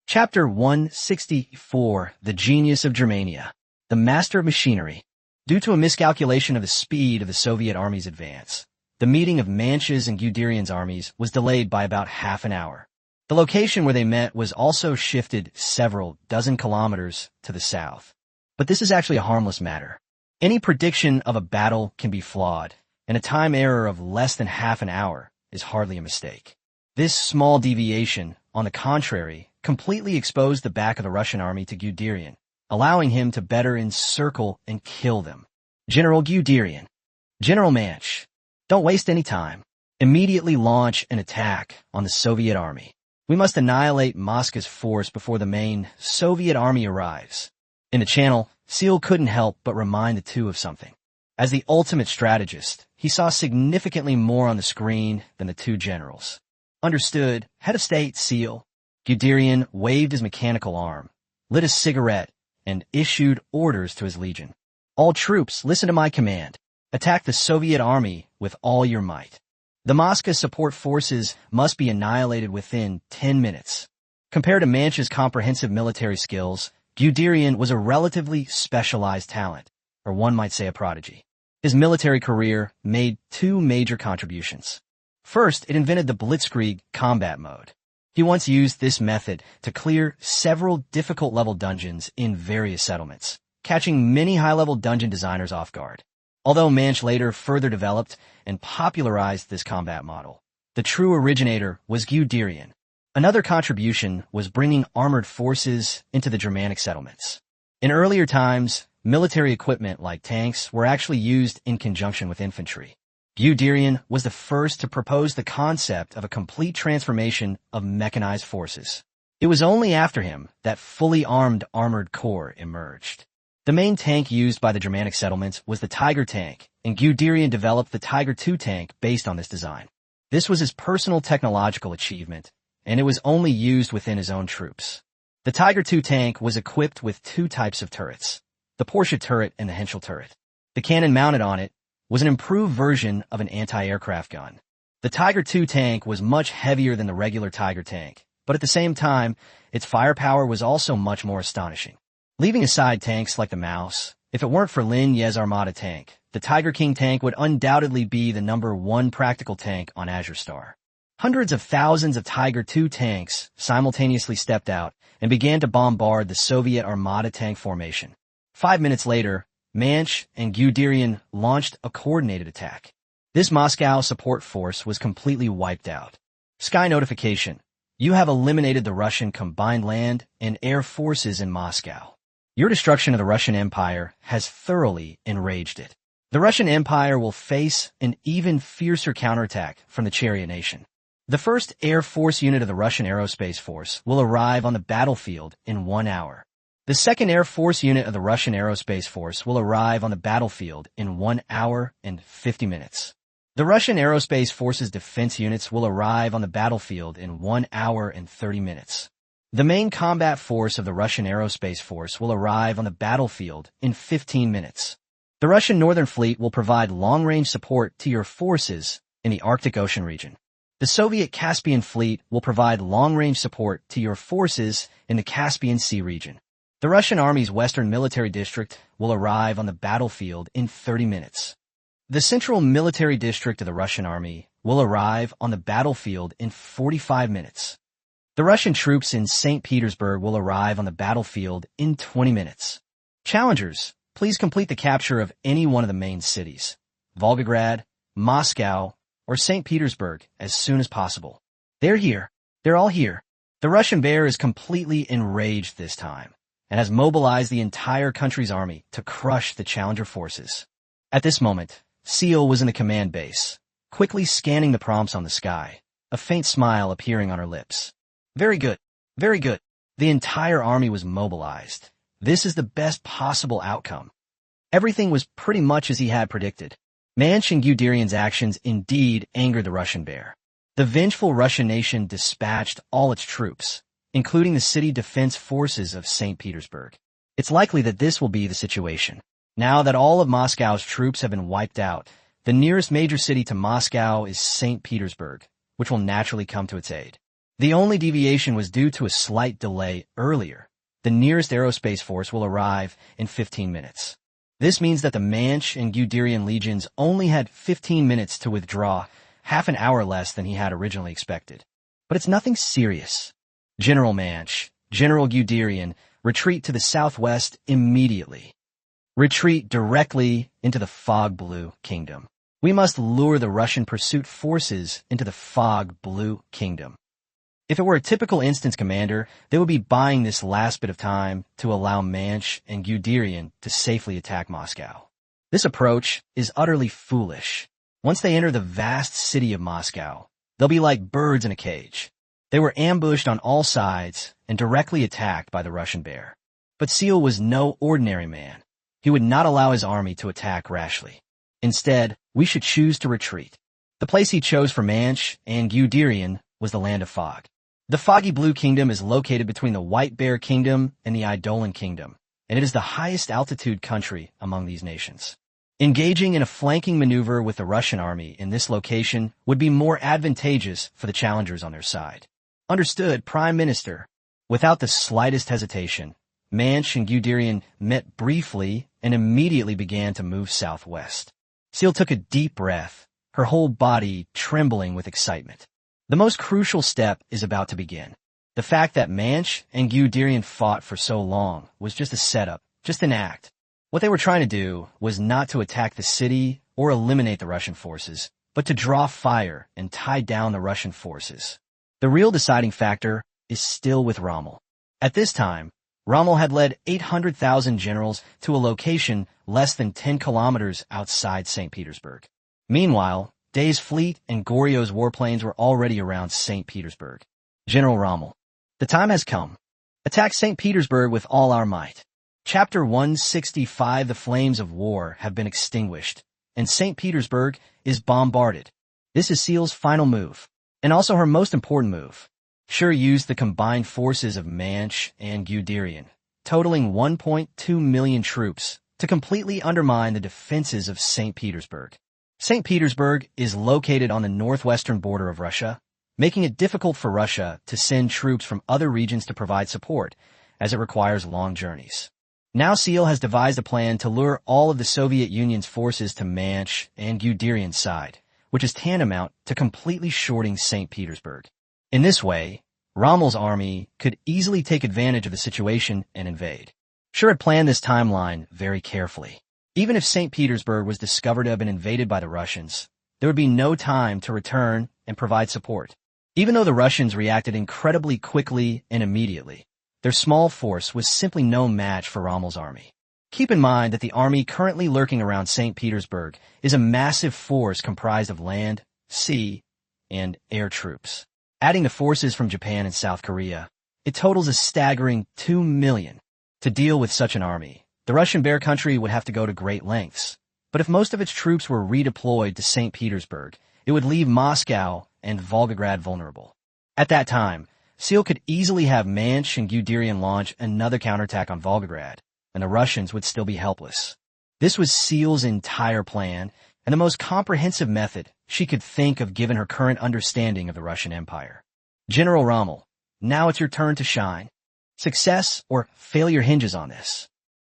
A: Chapter 164, The Genius of Germania, the Master of Machinery. Due to a miscalculation of the speed of the Soviet army's advance, the meeting of Manch's and Guderian's armies was delayed by about half an hour. The location where they met was also shifted several dozen kilometers to the south. But this is actually a harmless matter. Any prediction of a battle can be flawed, and a time error of less than half an hour is hardly a mistake. This small deviation, on the contrary, completely exposed the back of the Russian army to Guderian, allowing him to better encircle and kill them. General Guderian. General Manch, don't waste any time. Immediately launch an attack on the Soviet army. We must annihilate Moscow's force before the main Soviet army arrives. In the channel, Seal couldn't help but remind the two of something. As the ultimate strategist, he saw significantly more on the screen than the two generals. Understood, head of state, Seal. Guderian waved his mechanical arm, lit a cigarette, and issued orders to his legion. All troops, listen to my command. Attack the Soviet army with all your might. The Moscow support forces must be annihilated within 10 minutes. Compared to Manch's comprehensive military skills, Guderian was a relatively specialized talent, or one might say a prodigy. His military career made two major contributions. First, it invented the blitzkrieg combat mode. He once used this method to clear several difficult-level dungeons in various settlements, catching many high-level dungeon designers off guard. Although Manch later further developed and popularized this combat model, the true originator was Guderian. Another contribution was bringing armored forces into the Germanic settlements. In earlier times, military equipment like tanks were actually used in conjunction with infantry. Guderian was the first to propose the concept of a complete transformation of mechanized forces. It was only after him that fully armed armored corps emerged. The main tank used by the Germanic settlements was the Tiger tank, and Guderian developed the Tiger II tank based on this design. This was his personal technological achievement, and it was only used within his own troops. The Tiger II tank was equipped with two types of turrets, the Porsche turret and the Henschel turret. The cannon mounted on it was an improved version of an anti-aircraft gun. The Tiger II tank was much heavier than the regular Tiger tank, but at the same time, its firepower was also much more astonishing. Leaving aside tanks like the Mouse, if it weren't for Lin Ye's Armada tank, the Tiger King tank would undoubtedly be the #1 practical tank on Azure Star. Hundreds of thousands of Tiger II tanks simultaneously stepped out and began to bombard the Soviet Armada tank formation. 5 minutes later, Manch and Guderian launched a coordinated attack. This Moscow support force was completely wiped out. Sky notification. You have eliminated the Russian combined land and air forces in Moscow. Your destruction of the Russian Empire has thoroughly enraged it. The Russian Empire will face an even fiercer counterattack from the Chariot Nation. The first Air Force unit of the Russian Aerospace Force will arrive on the battlefield in 1 hour. The second Air Force unit of the Russian Aerospace Force will arrive on the battlefield in 1 hour and 50 minutes. The Russian Aerospace Force's defense units will arrive on the battlefield in 1 hour and 30 minutes. The main combat force of the Russian Aerospace Force will arrive on the battlefield in 15 minutes. The Russian Northern Fleet will provide long-range support to your forces in the Arctic Ocean region. The Soviet Caspian Fleet will provide long-range support to your forces in the Caspian Sea region. The Russian Army's Western Military District will arrive on the battlefield in 30 minutes. The Central Military District of the Russian Army will arrive on the battlefield in 45 minutes. The Russian troops in St. Petersburg will arrive on the battlefield in 20 minutes. Challengers, please complete the capture of any one of the main cities, Volgograd, Moscow, or St. Petersburg, as soon as possible. They're here. They're all here. The Russian bear is completely enraged this time and has mobilized the entire country's army to crush the challenger forces. At this moment, Seal was in the command base, quickly scanning the prompts on the sky, a faint smile appearing on her lips. Very good. Very good. The entire army was mobilized. This is the best possible outcome. Everything was pretty much as he had predicted. Manch and Guderian's actions indeed angered the Russian bear. The vengeful Russian nation dispatched all its troops, including the city defense forces of St. Petersburg. It's likely that this will be the situation. Now that all of Moscow's troops have been wiped out, the nearest major city to Moscow is St. Petersburg, which will naturally come to its aid. The only deviation was due to a slight delay earlier. The nearest aerospace force will arrive in 15 minutes. This means that the Manch and Guderian legions only had 15 minutes to withdraw, half an hour less than he had originally expected. But it's nothing serious. General Manch, General Guderian, retreat to the southwest immediately. Retreat directly into the Fog Blue Kingdom. We must lure the Russian pursuit forces into the Fog Blue Kingdom. If it were a typical instance commander, they would be buying this last bit of time to allow Manch and Guderian to safely attack Moscow. This approach is utterly foolish. Once they enter the vast city of Moscow, they'll be like birds in a cage. They were ambushed on all sides and directly attacked by the Russian bear. But Seal was no ordinary man. He would not allow his army to attack rashly. Instead, we should choose to retreat. The place he chose for Manch and Guderian was the Land of Fog. The Foggy Blue Kingdom is located between the White Bear Kingdom and the Eidolon Kingdom, and it is the highest altitude country among these nations. Engaging in a flanking maneuver with the Russian army in this location would be more advantageous for the challengers on their side. Understood, Prime Minister. Without the slightest hesitation, Manch and Guderian met briefly and immediately began to move southwest. Seal took a deep breath, her whole body trembling with excitement. The most crucial step is about to begin. The fact that Manch and Guderian fought for so long was just a setup, just an act. What they were trying to do was not to attack the city or eliminate the Russian forces, but to draw fire and tie down the Russian forces. The real deciding factor is still with Rommel. At this time, Rommel had led 800,000 generals to a location less than 10 kilometers outside St. Petersburg. Meanwhile, Day's fleet and Goriot's warplanes were already around St. Petersburg. General Rommel, the time has come. Attack St. Petersburg with all our might. Chapter 165. The flames of war have been extinguished, and St. Petersburg is bombarded. This is Seal's final move, and also her most important move. Sure used the combined forces of Manch and Guderian, totaling 1.2 million troops, to completely undermine the defenses of St. Petersburg. St. Petersburg is located on the northwestern border of Russia, making it difficult for Russia to send troops from other regions to provide support, as it requires long journeys. Now Seal has devised a plan to lure all of the Soviet Union's forces to Manch and Guderian's side, which is tantamount to completely shorting St. Petersburg. In this way, Rommel's army could easily take advantage of the situation and invade. Sure had planned this timeline very carefully. Even if St. Petersburg was discovered to have been invaded by the Russians, there would be no time to return and provide support. Even though the Russians reacted incredibly quickly and immediately, their small force was simply no match for Rommel's army. Keep in mind that the army currently lurking around St. Petersburg is a massive force comprised of land, sea, and air troops. Adding the forces from Japan and South Korea, it totals a staggering 2 million. To deal with such an army, the Russian Bear Country would have to go to great lengths. But if most of its troops were redeployed to St. Petersburg, it would leave Moscow and Volgograd vulnerable. At that time, Seal could easily have Manch and Guderian launch another counterattack on Volgograd, and the Russians would still be helpless. This was Seal's entire plan, and the most comprehensive method she could think of given her current understanding of the Russian Empire. General Rommel, now it's your turn to shine. Success or failure hinges on this.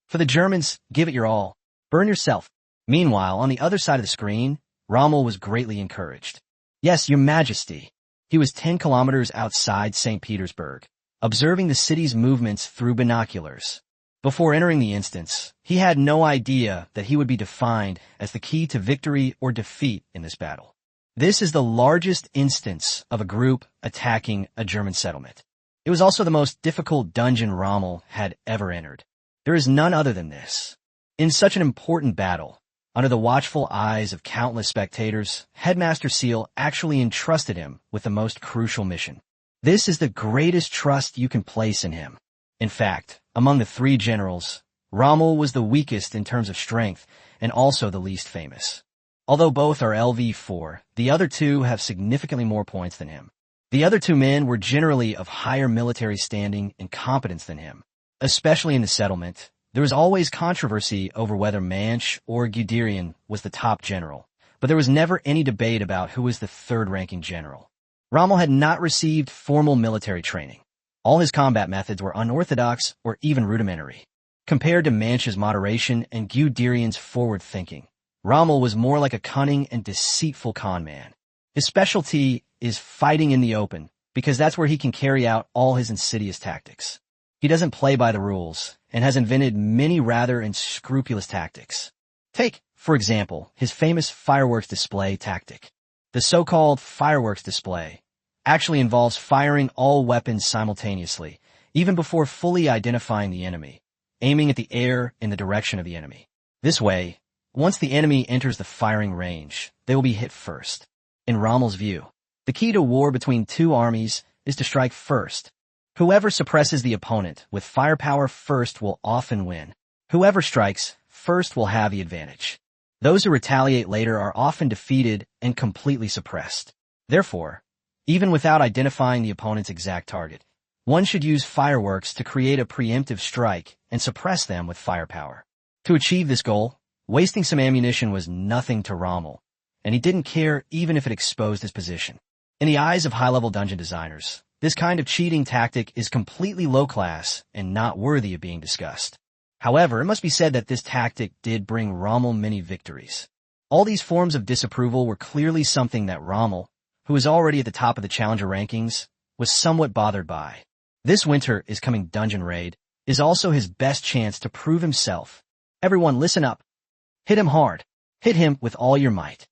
A: For the Germans, give it your all. Burn yourself. Meanwhile, on the other side of the screen, Rommel was greatly encouraged. Yes, Your Majesty. He was 10 kilometers outside St. Petersburg, observing the city's movements through binoculars. Before entering the instance, he had no idea that he would be defined as the key to victory or defeat in this battle. This is the largest instance of a group attacking a German settlement. It was also the most difficult dungeon Rommel had ever entered. There is none other than this. In such an important battle, under the watchful eyes of countless spectators, Headmaster Seal actually entrusted him with the most crucial mission. This is the greatest trust you can place in him. In fact, among the three generals, Rommel was the weakest in terms of strength and also the least famous. Although both are LV4, the other two have significantly more points than him. The other two men were generally of higher military standing and competence than him. Especially in the settlement, there was always controversy over whether Manch or Guderian was the top general, but there was never any debate about who was the third-ranking general. Rommel had not received formal military training. All his combat methods were unorthodox or even rudimentary. Compared to Manch's moderation and Guderian's forward thinking, Rommel was more like a cunning and deceitful con man. His specialty is fighting in the open, because that's where he can carry out all his insidious tactics. He doesn't play by the rules, and has invented many rather unscrupulous tactics. Take, for example, his famous fireworks display tactic. The so-called fireworks display actually involves firing all weapons simultaneously, even before fully identifying the enemy, aiming at the air in the direction of the enemy. This way, once the enemy enters the firing range, they will be hit first. In Rommel's view, the key to war between two armies is to strike first. Whoever suppresses the opponent with firepower first will often win. Whoever strikes first will have the advantage. Those who retaliate later are often defeated and completely suppressed. Therefore, even without identifying the opponent's exact target, one should use fireworks to create a preemptive strike and suppress them with firepower. To achieve this goal, wasting some ammunition was nothing to Rommel, and he didn't care even if it exposed his position. In the eyes of high-level dungeon designers, This kind of cheating tactic is completely low-class and not worthy of being discussed. However, it must be said that this tactic did bring Rommel many victories. All these forms of disapproval were clearly something that Rommel, who was already at the top of the challenger rankings, was somewhat bothered by. This winter is coming dungeon raid is also his best chance to prove himself. Everyone listen up. Hit him hard. Hit him with all your might.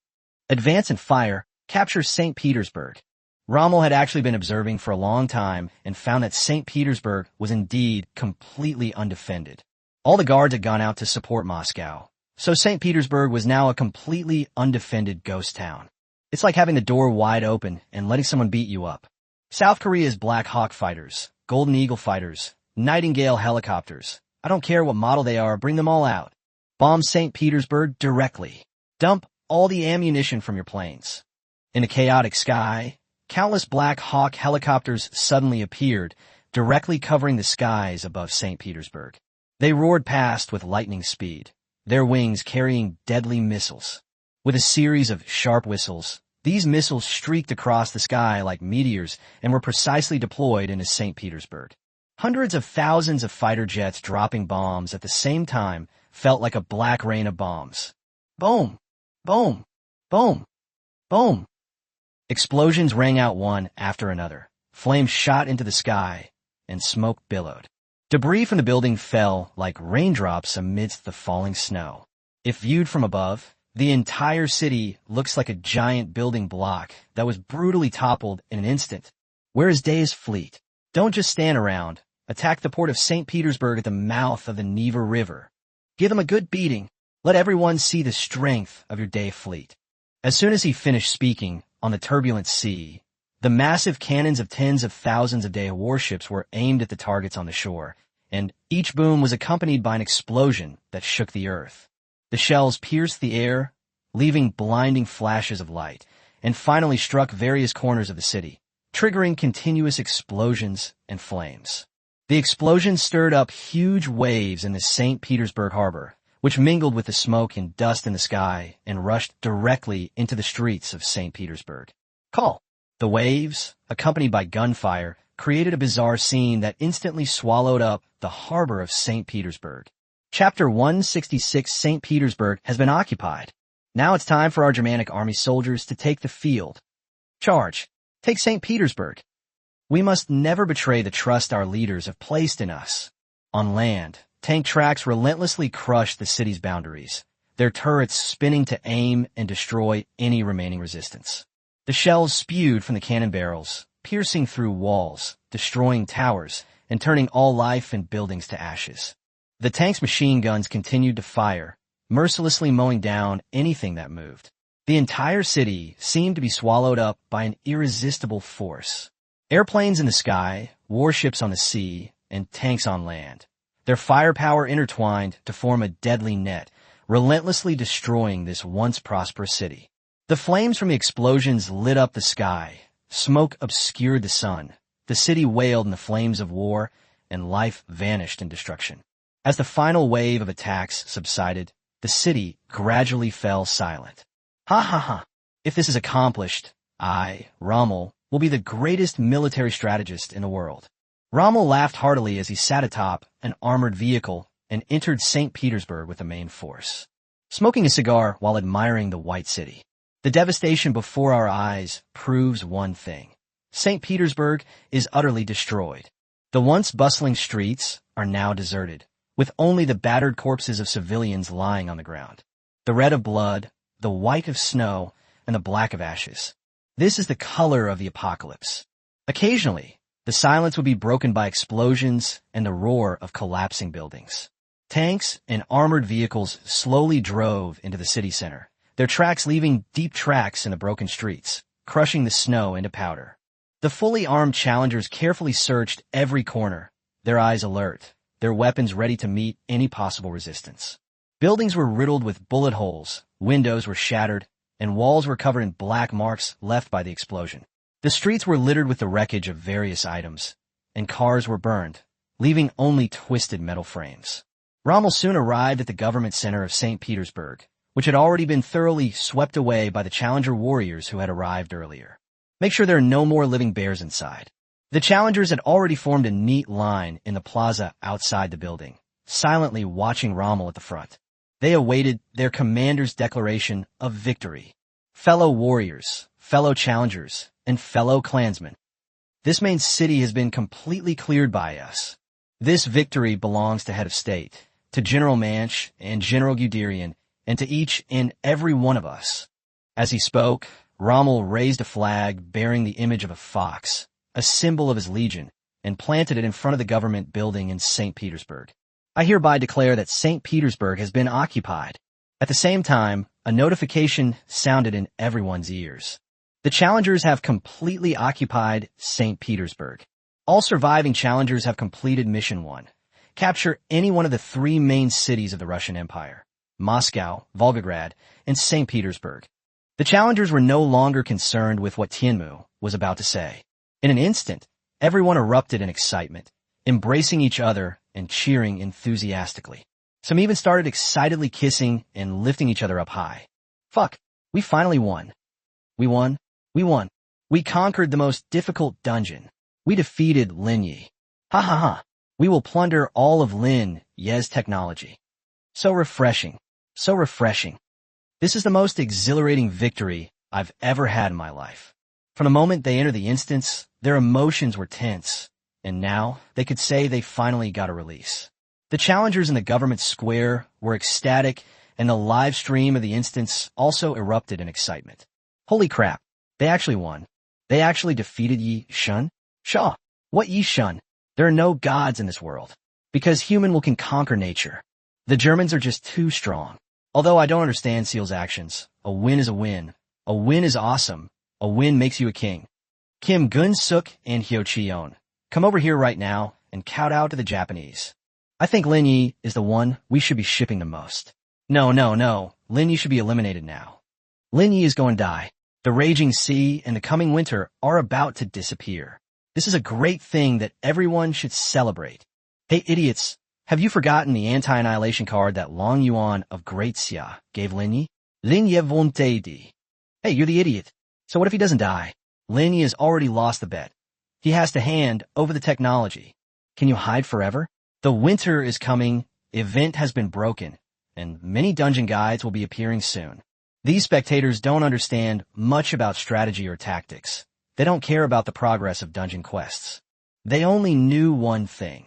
A: Advance and fire, capture St. Petersburg. Rommel had actually been observing for a long time and found that St. Petersburg was indeed completely undefended. All the guards had gone out to support Moscow, so St. Petersburg was now a completely undefended ghost town. It's like having the door wide open and letting someone beat you up. South Korea's Black Hawk fighters, Golden Eagle fighters, Nightingale helicopters. I don't care what model they are, bring them all out. Bomb St. Petersburg directly. Dump all the ammunition from your planes. In a chaotic sky, countless Black Hawk helicopters suddenly appeared, directly covering the skies above St. Petersburg. They roared past with lightning speed, their wings carrying deadly missiles. With a series of sharp whistles, these missiles streaked across the sky like meteors and were precisely deployed into St. Petersburg. Hundreds of thousands of fighter jets dropping bombs at the same time felt like a black rain of bombs. Boom! Boom! Boom! Boom! Explosions rang out one after another. Flames shot into the sky, and smoke billowed. Debris from the building fell like raindrops amidst the falling snow. If viewed from above, the entire city looks like a giant building block that was brutally toppled in an instant. Where is Day's fleet? Don't just stand around. Attack the port of St. Petersburg at the mouth of the Neva River. Give them a good beating. Let everyone see the strength of your Day fleet. As soon as he finished speaking on the turbulent sea, the massive cannons of tens of thousands of Day warships were aimed at the targets on the shore, and each boom was accompanied by an explosion that shook the earth. The shells pierced the air, leaving blinding flashes of light, and finally struck various corners of the city, triggering continuous explosions and flames. The explosion stirred up huge waves in the St. Petersburg harbor, which mingled with the smoke and dust in the sky and rushed directly into the streets of St. Petersburg. Call. The waves, accompanied by gunfire, created a bizarre scene that instantly swallowed up the harbor of St. Petersburg. Chapter 166 St. Petersburg has been occupied. Now it's time for our Germanic army soldiers to take the field. Charge. Take St. Petersburg. We must never betray the trust our leaders have placed in us. On land, tank tracks relentlessly crushed the city's boundaries, their turrets spinning to aim and destroy any remaining resistance. The shells spewed from the cannon barrels, piercing through walls, destroying towers, and turning all life and buildings to ashes. The tank's machine guns continued to fire, mercilessly mowing down anything that moved. The entire city seemed to be swallowed up by an irresistible force. Airplanes in the sky, warships on the sea, and tanks on land. Their firepower intertwined to form a deadly net, relentlessly destroying this once prosperous city. The flames from the explosions lit up the sky. Smoke obscured the sun. The city wailed in the flames of war, and life vanished in destruction. As the final wave of attacks subsided, the city gradually fell silent. Ha ha ha. If this is accomplished, I, Rommel, will be the greatest military strategist in the world. Rommel laughed heartily as he sat atop an armored vehicle and entered St. Petersburg with the main force, smoking a cigar while admiring the white city. The devastation before our eyes proves one thing. St. Petersburg is utterly destroyed. The once bustling streets are now deserted, with only the battered corpses of civilians lying on the ground. The red of blood, the white of snow, and the black of ashes. This is the color of the apocalypse. Occasionally, the silence would be broken by explosions and the roar of collapsing buildings. Tanks and armored vehicles slowly drove into the city center, their tracks leaving deep tracks in the broken streets, crushing the snow into powder. The fully armed challengers carefully searched every corner, their eyes alert, their weapons ready to meet any possible resistance. Buildings were riddled with bullet holes, windows were shattered, and walls were covered in black marks left by the explosion. The streets were littered with the wreckage of various items, and cars were burned, leaving only twisted metal frames. Rommel soon arrived at the government center of St. Petersburg, which had already been thoroughly swept away by the challenger warriors who had arrived earlier. Make sure there are no more living bears inside. The challengers had already formed a neat line in the plaza outside the building, silently watching Rommel at the front. They awaited their commander's declaration of victory. Fellow warriors, fellow challengers, and fellow clansmen, this main city has been completely cleared by us. This victory belongs to head of state, to General Manch and General Guderian, and to each and every one of us. As he spoke, Rommel raised a flag bearing the image of a fox, a symbol of his legion, and planted it in front of the government building in St. Petersburg. I hereby declare that St. Petersburg has been occupied. At the same time, a notification sounded in everyone's ears. The challengers have completely occupied St. Petersburg. All surviving challengers have completed Mission 1. Capture any one of the 3 main cities of the Russian Empire: Moscow, Volgograd, and St. Petersburg. The challengers were no longer concerned with what Tianmu was about to say. In an instant, everyone erupted in excitement, embracing each other and cheering enthusiastically. Some even started excitedly kissing and lifting each other up high. Fuck, we finally won. We won. We won. We conquered the most difficult dungeon. We defeated Lin Ye. Ha ha ha. We will plunder all of Lin Ye's technology. So refreshing. So refreshing. This is the most exhilarating victory I've ever had in my life. From the moment they entered the instance, their emotions were tense, and now they could say they finally got a release. The challengers in the government square were ecstatic, and the live stream of the instance also erupted in excitement. Holy crap. They actually won. They actually defeated Yi Shun? Shaw. What Yi Shun? There are no gods in this world. Because human will can conquer nature. The Germans are just too strong. Although I don't understand Seal's actions, a win is a win. A win is awesome. A win makes you a king. Kim Gun-suk and Hyo Chi-yeon, come over here right now and kowtow to the Japanese. I think Lin Ye is the one we should be shipping the most. No. Lin Ye should be eliminated now. Lin Ye is going to die. The raging sea and the coming winter are about to disappear. This is a great thing that everyone should celebrate. Hey idiots, have you forgotten the anti-annihilation card that Long Yuan of Great Xia gave Lin Ye? Lin Ye won't die. Hey, you're the idiot. So what if he doesn't die? Lin Ye has already lost the bet. He has to hand over the technology. Can you hide forever? The winter is coming, event has been broken, and many dungeon guides will be appearing soon. These spectators don't understand much about strategy or tactics. They don't care about the progress of dungeon quests. They only knew one thing.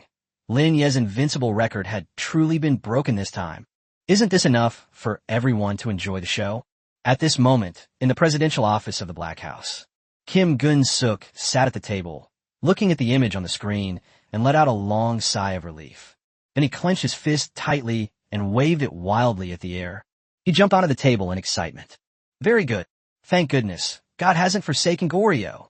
A: Lin Ye's invincible record had truly been broken this time. Isn't this enough for everyone to enjoy the show? At this moment, in the presidential office of the Black House, Kim Gun-suk sat at the table, looking at the image on the screen, and let out a long sigh of relief. Then he clenched his fist tightly and waved it wildly at the air. He jumped onto the table in excitement. Very good. Thank goodness. God hasn't forsaken Goryeo.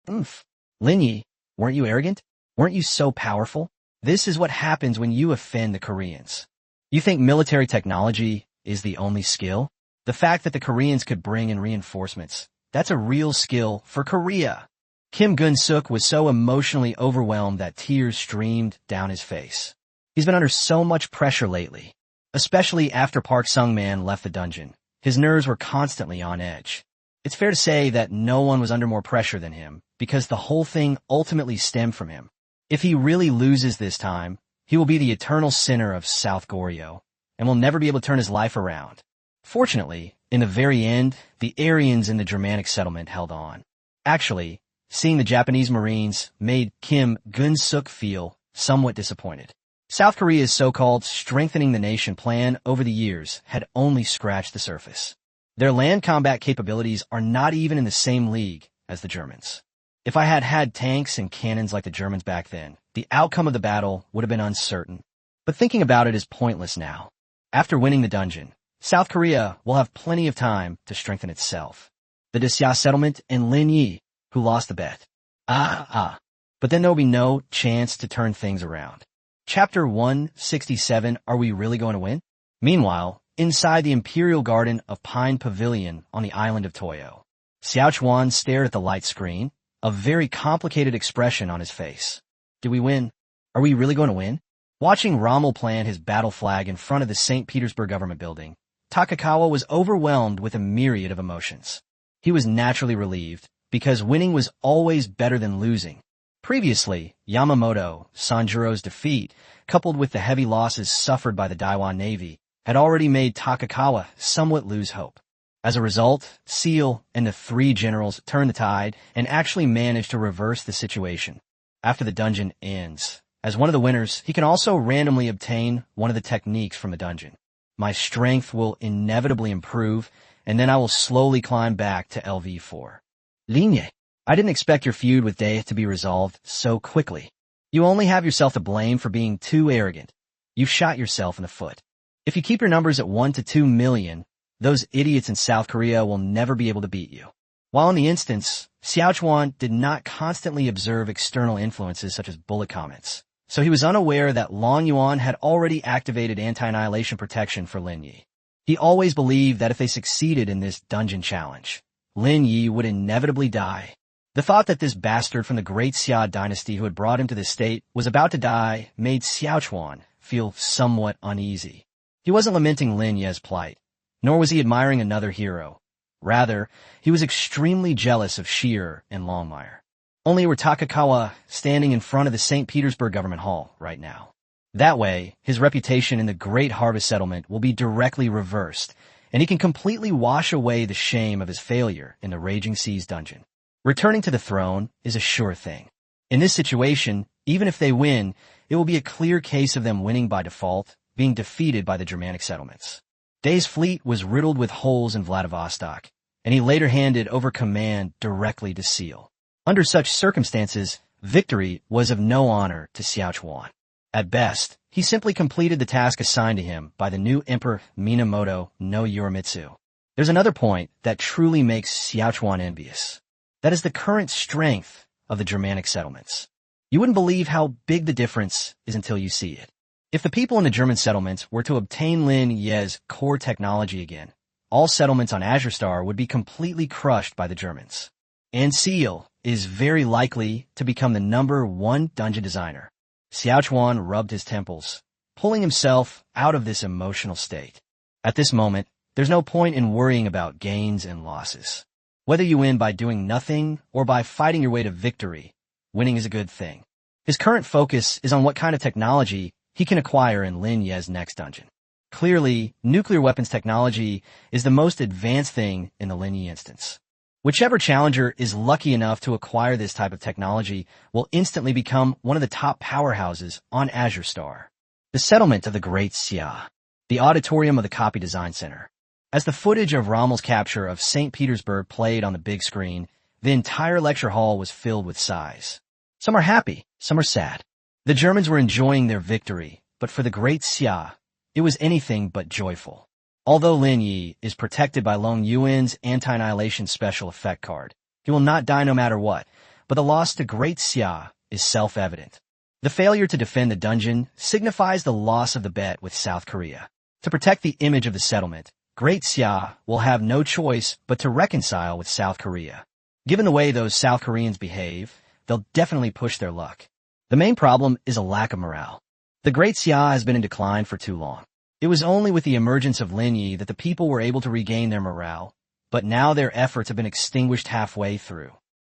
A: Lin Ye, weren't you arrogant? Weren't you so powerful? This is what happens when you offend the Koreans. You think military technology is the only skill? The fact that the Koreans could bring in reinforcements, that's a real skill for Korea. Kim Gun-suk was so emotionally overwhelmed that tears streamed down his face. He's been under so much pressure lately. Especially after Park Sung-man left the dungeon. His nerves were constantly on edge. It's fair to say that no one was under more pressure than him, because the whole thing ultimately stemmed from him. If he really loses this time, he will be the eternal sinner of South Goryeo, and will never be able to turn his life around. Fortunately, in the very end, the Aryans in the Germanic settlement held on. Actually, seeing the Japanese Marines made Kim Gun-suk feel somewhat disappointed. South Korea's so-called strengthening the nation plan over the years had only scratched the surface. Their land combat capabilities are not even in the same league as the Germans. If I had had tanks and cannons like the Germans back then, the outcome of the battle would have been uncertain. But thinking about it is pointless now. After winning the dungeon, South Korea will have plenty of time to strengthen itself. The Desya settlement and Lin Ye, who lost the bet. But then there will be no chance to turn things around. Chapter 167, Are We Really Going to Win? Meanwhile, inside the Imperial Garden of Pine Pavilion on the island of Toyo, Xiao Chuan stared at the light screen, a very complicated expression on his face. Did we win? Are we really going to win? Watching Rommel plant his battle flag in front of the St. Petersburg government building, Takakawa was overwhelmed with a myriad of emotions. He was naturally relieved, because winning was always better than losing. Previously, Yamamoto, Sanjuro's defeat, coupled with the heavy losses suffered by the Daiwa Navy, had already made Takakawa somewhat lose hope. As a result, Seal and the three generals turned the tide and actually managed to reverse the situation. After the dungeon ends, as one of the winners, he can also randomly obtain one of the techniques from the dungeon. My strength will inevitably improve, and then I will slowly climb back to LV4. Lin Ye, I didn't expect your feud with Day to be resolved so quickly. You only have yourself to blame for being too arrogant. You've shot yourself in the foot. If you keep your numbers at 1 to 2 million, those idiots in South Korea will never be able to beat you. While in the instance, Xiaochuan did not constantly observe external influences such as bullet comments, so he was unaware that Long Yuan had already activated anti-annihilation protection for Lin Ye. He always believed that if they succeeded in this dungeon challenge, Lin Ye would inevitably die. The thought that this bastard from the great Xia dynasty who had brought him to this state was about to die made Xiaochuan feel somewhat uneasy. He wasn't lamenting Lin Ye's plight, nor was he admiring another hero. Rather, he was extremely jealous of Shearer and Longmire. Only were Takakawa standing in front of the St. Petersburg Government Hall right now. That way, his reputation in the Great Harvest Settlement will be directly reversed, and he can completely wash away the shame of his failure in the Raging Seas dungeon. Returning to the throne is a sure thing. In this situation, even if they win, it will be a clear case of them winning by default, being defeated by the Germanic settlements. Day's fleet was riddled with holes in Vladivostok, and he later handed over command directly to Seal. Under such circumstances, victory was of no honor to Xiaochuan. At best, he simply completed the task assigned to him by the new Emperor Minamoto no Yorimitsu. There's another point that truly makes Xiaochuan envious. That is the current strength of the Germanic settlements. You wouldn't believe how big the difference is until you see it. If the people in the German settlements were to obtain Lin Ye's core technology again, all settlements on Azure Star would be completely crushed by the Germans. And Seal is very likely to become the #1 dungeon designer. Xiaochuan rubbed his temples, pulling himself out of this emotional state. At this moment, there's no point in worrying about gains and losses. Whether you win by doing nothing or by fighting your way to victory, winning is a good thing. His current focus is on what kind of technology he can acquire in Lin Ye's next dungeon. Clearly, nuclear weapons technology is the most advanced thing in the Lin Ye instance. Whichever challenger is lucky enough to acquire this type of technology will instantly become one of the top powerhouses on Azure Star. The settlement of the Great Xia, the auditorium of the Copy Design Center. As the footage of Rommel's capture of St. Petersburg played on the big screen, the entire lecture hall was filled with sighs. Some are happy, some are sad. The Germans were enjoying their victory, but for the Great Xia, it was anything but joyful. Although Lin Ye is protected by Long Yuan's anti-annihilation special effect card, he will not die no matter what, but the loss to Great Xia is self-evident. The failure to defend the dungeon signifies the loss of the bet with South Korea. To protect the image of the settlement, Great Xia will have no choice but to reconcile with South Korea. Given the way those South Koreans behave, they'll definitely push their luck. The main problem is a lack of morale. The Great Xia has been in decline for too long. It was only with the emergence of Lin Ye that the people were able to regain their morale, but now their efforts have been extinguished halfway through.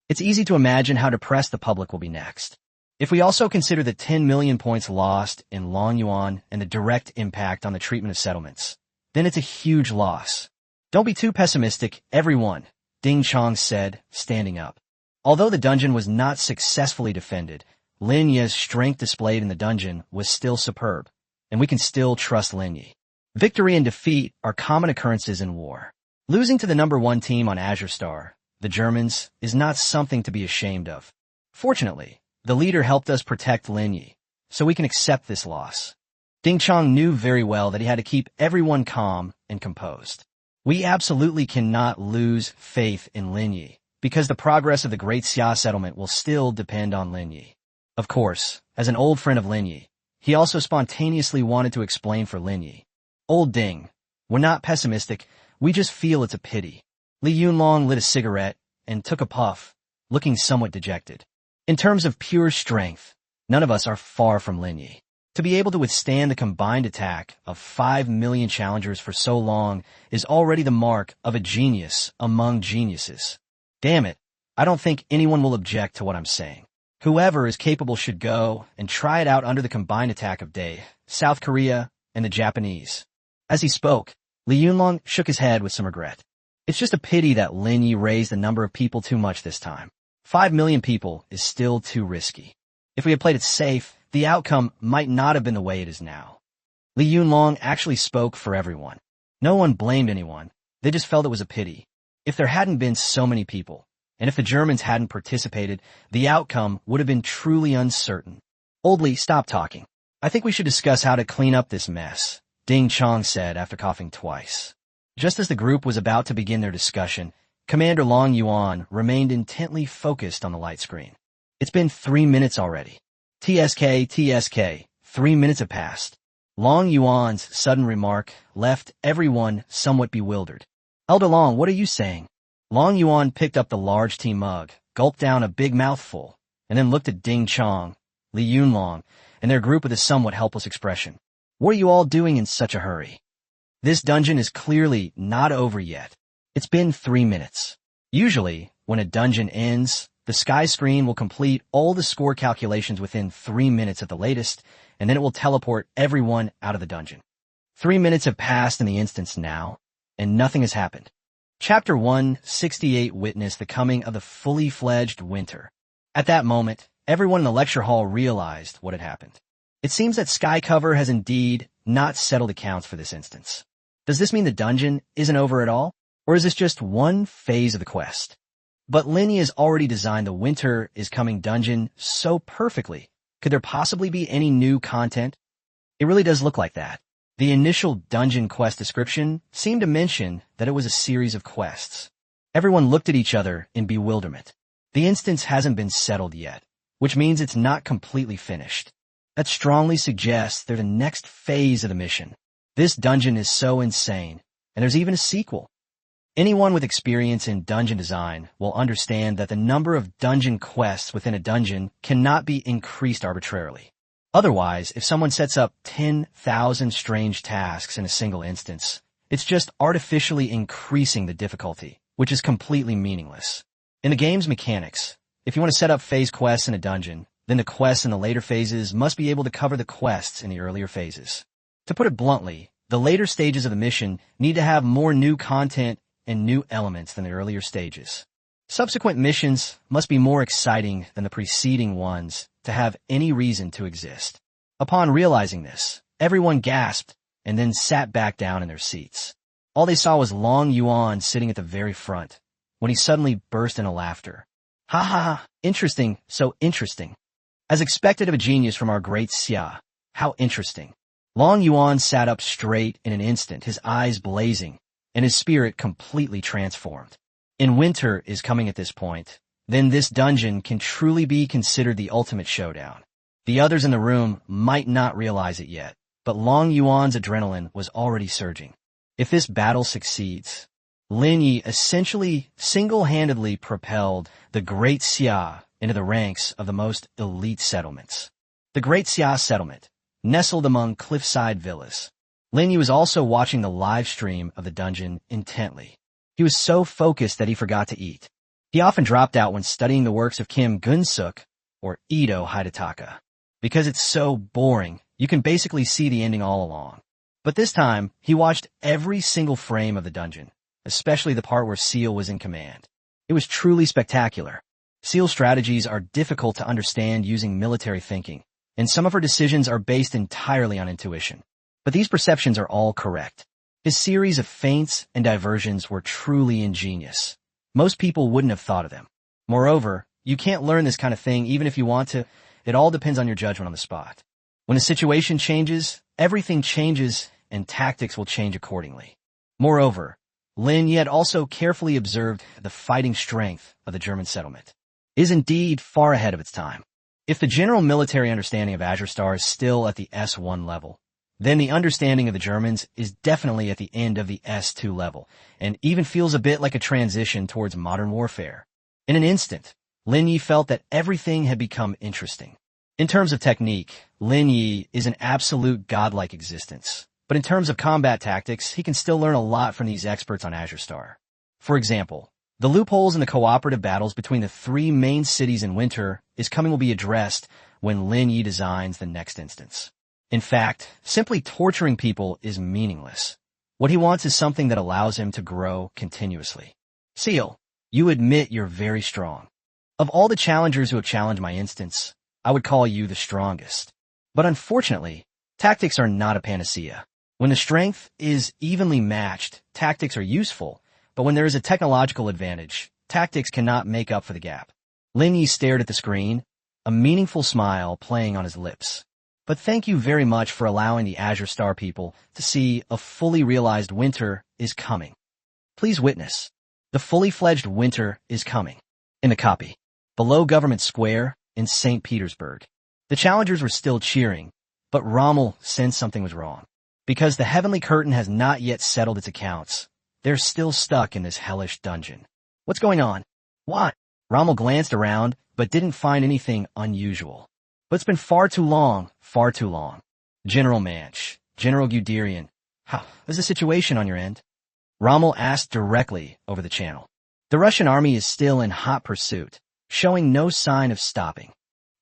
A: It's easy to imagine how depressed the public will be next. If we also consider the 10 million points lost in Long Yuan and the direct impact on the treatment of settlements, then it's a huge loss. Don't be too pessimistic, everyone, Ding Chong said, standing up. Although the dungeon was not successfully defended, Lin Ye's strength displayed in the dungeon was still superb, and we can still trust Lin Ye. Victory and defeat are common occurrences in war. Losing to the #1 team on Azure Star, the Germans, is not something to be ashamed of. Fortunately, the leader helped us protect Lin Ye, so we can accept this loss. Ding Chong knew very well that he had to keep everyone calm and composed. We absolutely cannot lose faith in Lin Ye, because the progress of the Great Xia settlement will still depend on Lin Ye. Of course, as an old friend of Lin Ye, he also spontaneously wanted to explain for Lin Ye. Old Ding, we're not pessimistic, we just feel it's a pity. Li Yunlong lit a cigarette and took a puff, looking somewhat dejected. In terms of pure strength, none of us are far from Lin Ye. To be able to withstand the combined attack of 5 million challengers for so long is already the mark of a genius among geniuses. Damn it, I don't think anyone will object to what I'm saying. Whoever is capable should go and try it out under the combined attack of Day, South Korea, and the Japanese. As he spoke, Li Yunlong shook his head with some regret. It's just a pity that Lin Ye raised the number of people too much this time. 5 million people is still too risky. If we had played it safe, the outcome might not have been the way it is now. Li Yunlong actually spoke for everyone. No one blamed anyone. They just felt it was a pity. If there hadn't been so many people, and if the Germans hadn't participated, the outcome would have been truly uncertain. Old Li, stop talking. I think we should discuss how to clean up this mess, Ding Chong said after coughing twice. Just as the group was about to begin their discussion, Commander Long Yuan remained intently focused on the light screen. It's been 3 minutes already. TSK, 3 minutes have passed. Long Yuan's sudden remark left everyone somewhat bewildered. Elder Long, what are you saying? Long Yuan picked up the large tea mug, gulped down a big mouthful, and then looked at Ding Chong, Li Yunlong, and their group with a somewhat helpless expression. What are you all doing in such a hurry? This dungeon is clearly not over yet. It's been 3 minutes. Usually, when a dungeon ends, the sky screen will complete all the score calculations within 3 minutes at the latest, and then it will teleport everyone out of the dungeon. 3 minutes have passed in the instance now, and nothing has happened. Chapter 168 witnessed the coming of the fully fledged winter. At that moment, everyone in the lecture hall realized what had happened. It seems that sky cover has indeed not settled accounts for this instance. Does this mean the dungeon isn't over at all? Or is this just one phase of the quest? But Lin Ye has already designed the Winter is Coming dungeon so perfectly. Could there possibly be any new content? It really does look like that. The initial dungeon quest description seemed to mention that it was a series of quests. Everyone looked at each other in bewilderment. The instance hasn't been settled yet, which means it's not completely finished. That strongly suggests they're the next phase of the mission. This dungeon is so insane, and there's even a sequel. Anyone with experience in dungeon design will understand that the number of dungeon quests within a dungeon cannot be increased arbitrarily. Otherwise, if someone sets up 10,000 strange tasks in a single instance, it's just artificially increasing the difficulty, which is completely meaningless. In the game's mechanics, if you want to set up phase quests in a dungeon, then the quests in the later phases must be able to cover the quests in the earlier phases. To put it bluntly, the later stages of the mission need to have more new content and new elements than the earlier stages. Subsequent missions must be more exciting than the preceding ones to have any reason to exist. Upon realizing this, everyone gasped and then sat back down in their seats. All they saw was Long Yuan sitting at the very front, when he suddenly burst into laughter. Ha ha ha, interesting, so interesting. As expected of a genius from our great Xia, how interesting. Long Yuan sat up straight in an instant, his eyes blazing, and his spirit completely transformed. In Winter is Coming at this point, then this dungeon can truly be considered the ultimate showdown. The others in the room might not realize it yet, but Long Yuan's adrenaline was already surging. If this battle succeeds, Lin Ye essentially single-handedly propelled the Great Xia into the ranks of the most elite settlements. The Great Xia settlement, nestled among cliffside villas. Lin Ye was also watching the live stream of the dungeon intently. He was so focused that he forgot to eat. He often dropped out when studying the works of Kim Gunsuk or Ito Hidataka. Because it's so boring, you can basically see the ending all along. But this time, he watched every single frame of the dungeon, especially the part where Seal was in command. It was truly spectacular. Seal's strategies are difficult to understand using military thinking, and some of her decisions are based entirely on intuition. But these perceptions are all correct. His series of feints and diversions were truly ingenious. Most people wouldn't have thought of them. Moreover, you can't learn this kind of thing even if you want to. It all depends on your judgment on the spot. When the situation changes, everything changes and tactics will change accordingly. Moreover, Lin Ye had also carefully observed the fighting strength of the German settlement. It is indeed far ahead of its time. If the general military understanding of Azure Star is still at the S1 level, then the understanding of the Germans is definitely at the end of the S2 level, and even feels a bit like a transition towards modern warfare. In an instant, Lin Ye felt that everything had become interesting. In terms of technique, Lin Ye is an absolute godlike existence. But in terms of combat tactics, he can still learn a lot from these experts on Azure Star. For example, The loopholes in the cooperative battles between the three main cities in winter is coming will be addressed when Lin Ye designs the next instance. In fact, simply torturing people is meaningless. What he wants is something that allows him to grow continuously. Seal, you admit you're very strong. Of all the challengers who have challenged my instance, I would call you the strongest. But unfortunately, tactics are not a panacea. When the strength is evenly matched, tactics are useful, but when there is a technological advantage, tactics cannot make up for the gap. Lin Ye stared at the screen, a meaningful smile playing on his lips. But thank you very much for allowing the Azure Star people to see a fully realized winter is coming. Please witness. The fully fledged winter is coming. In the copy. Below Government Square in St. Petersburg. The challengers were still cheering, but Rommel sensed something was wrong. Because the heavenly curtain has not yet settled its accounts, they're still stuck in this hellish dungeon. What's going on? What? Rommel glanced around, but didn't find anything unusual. But it's been far too long, far too long. General Manch, General Guderian, how is the situation on your end? Rommel asked directly over the channel. The Russian army is still in hot pursuit, showing no sign of stopping.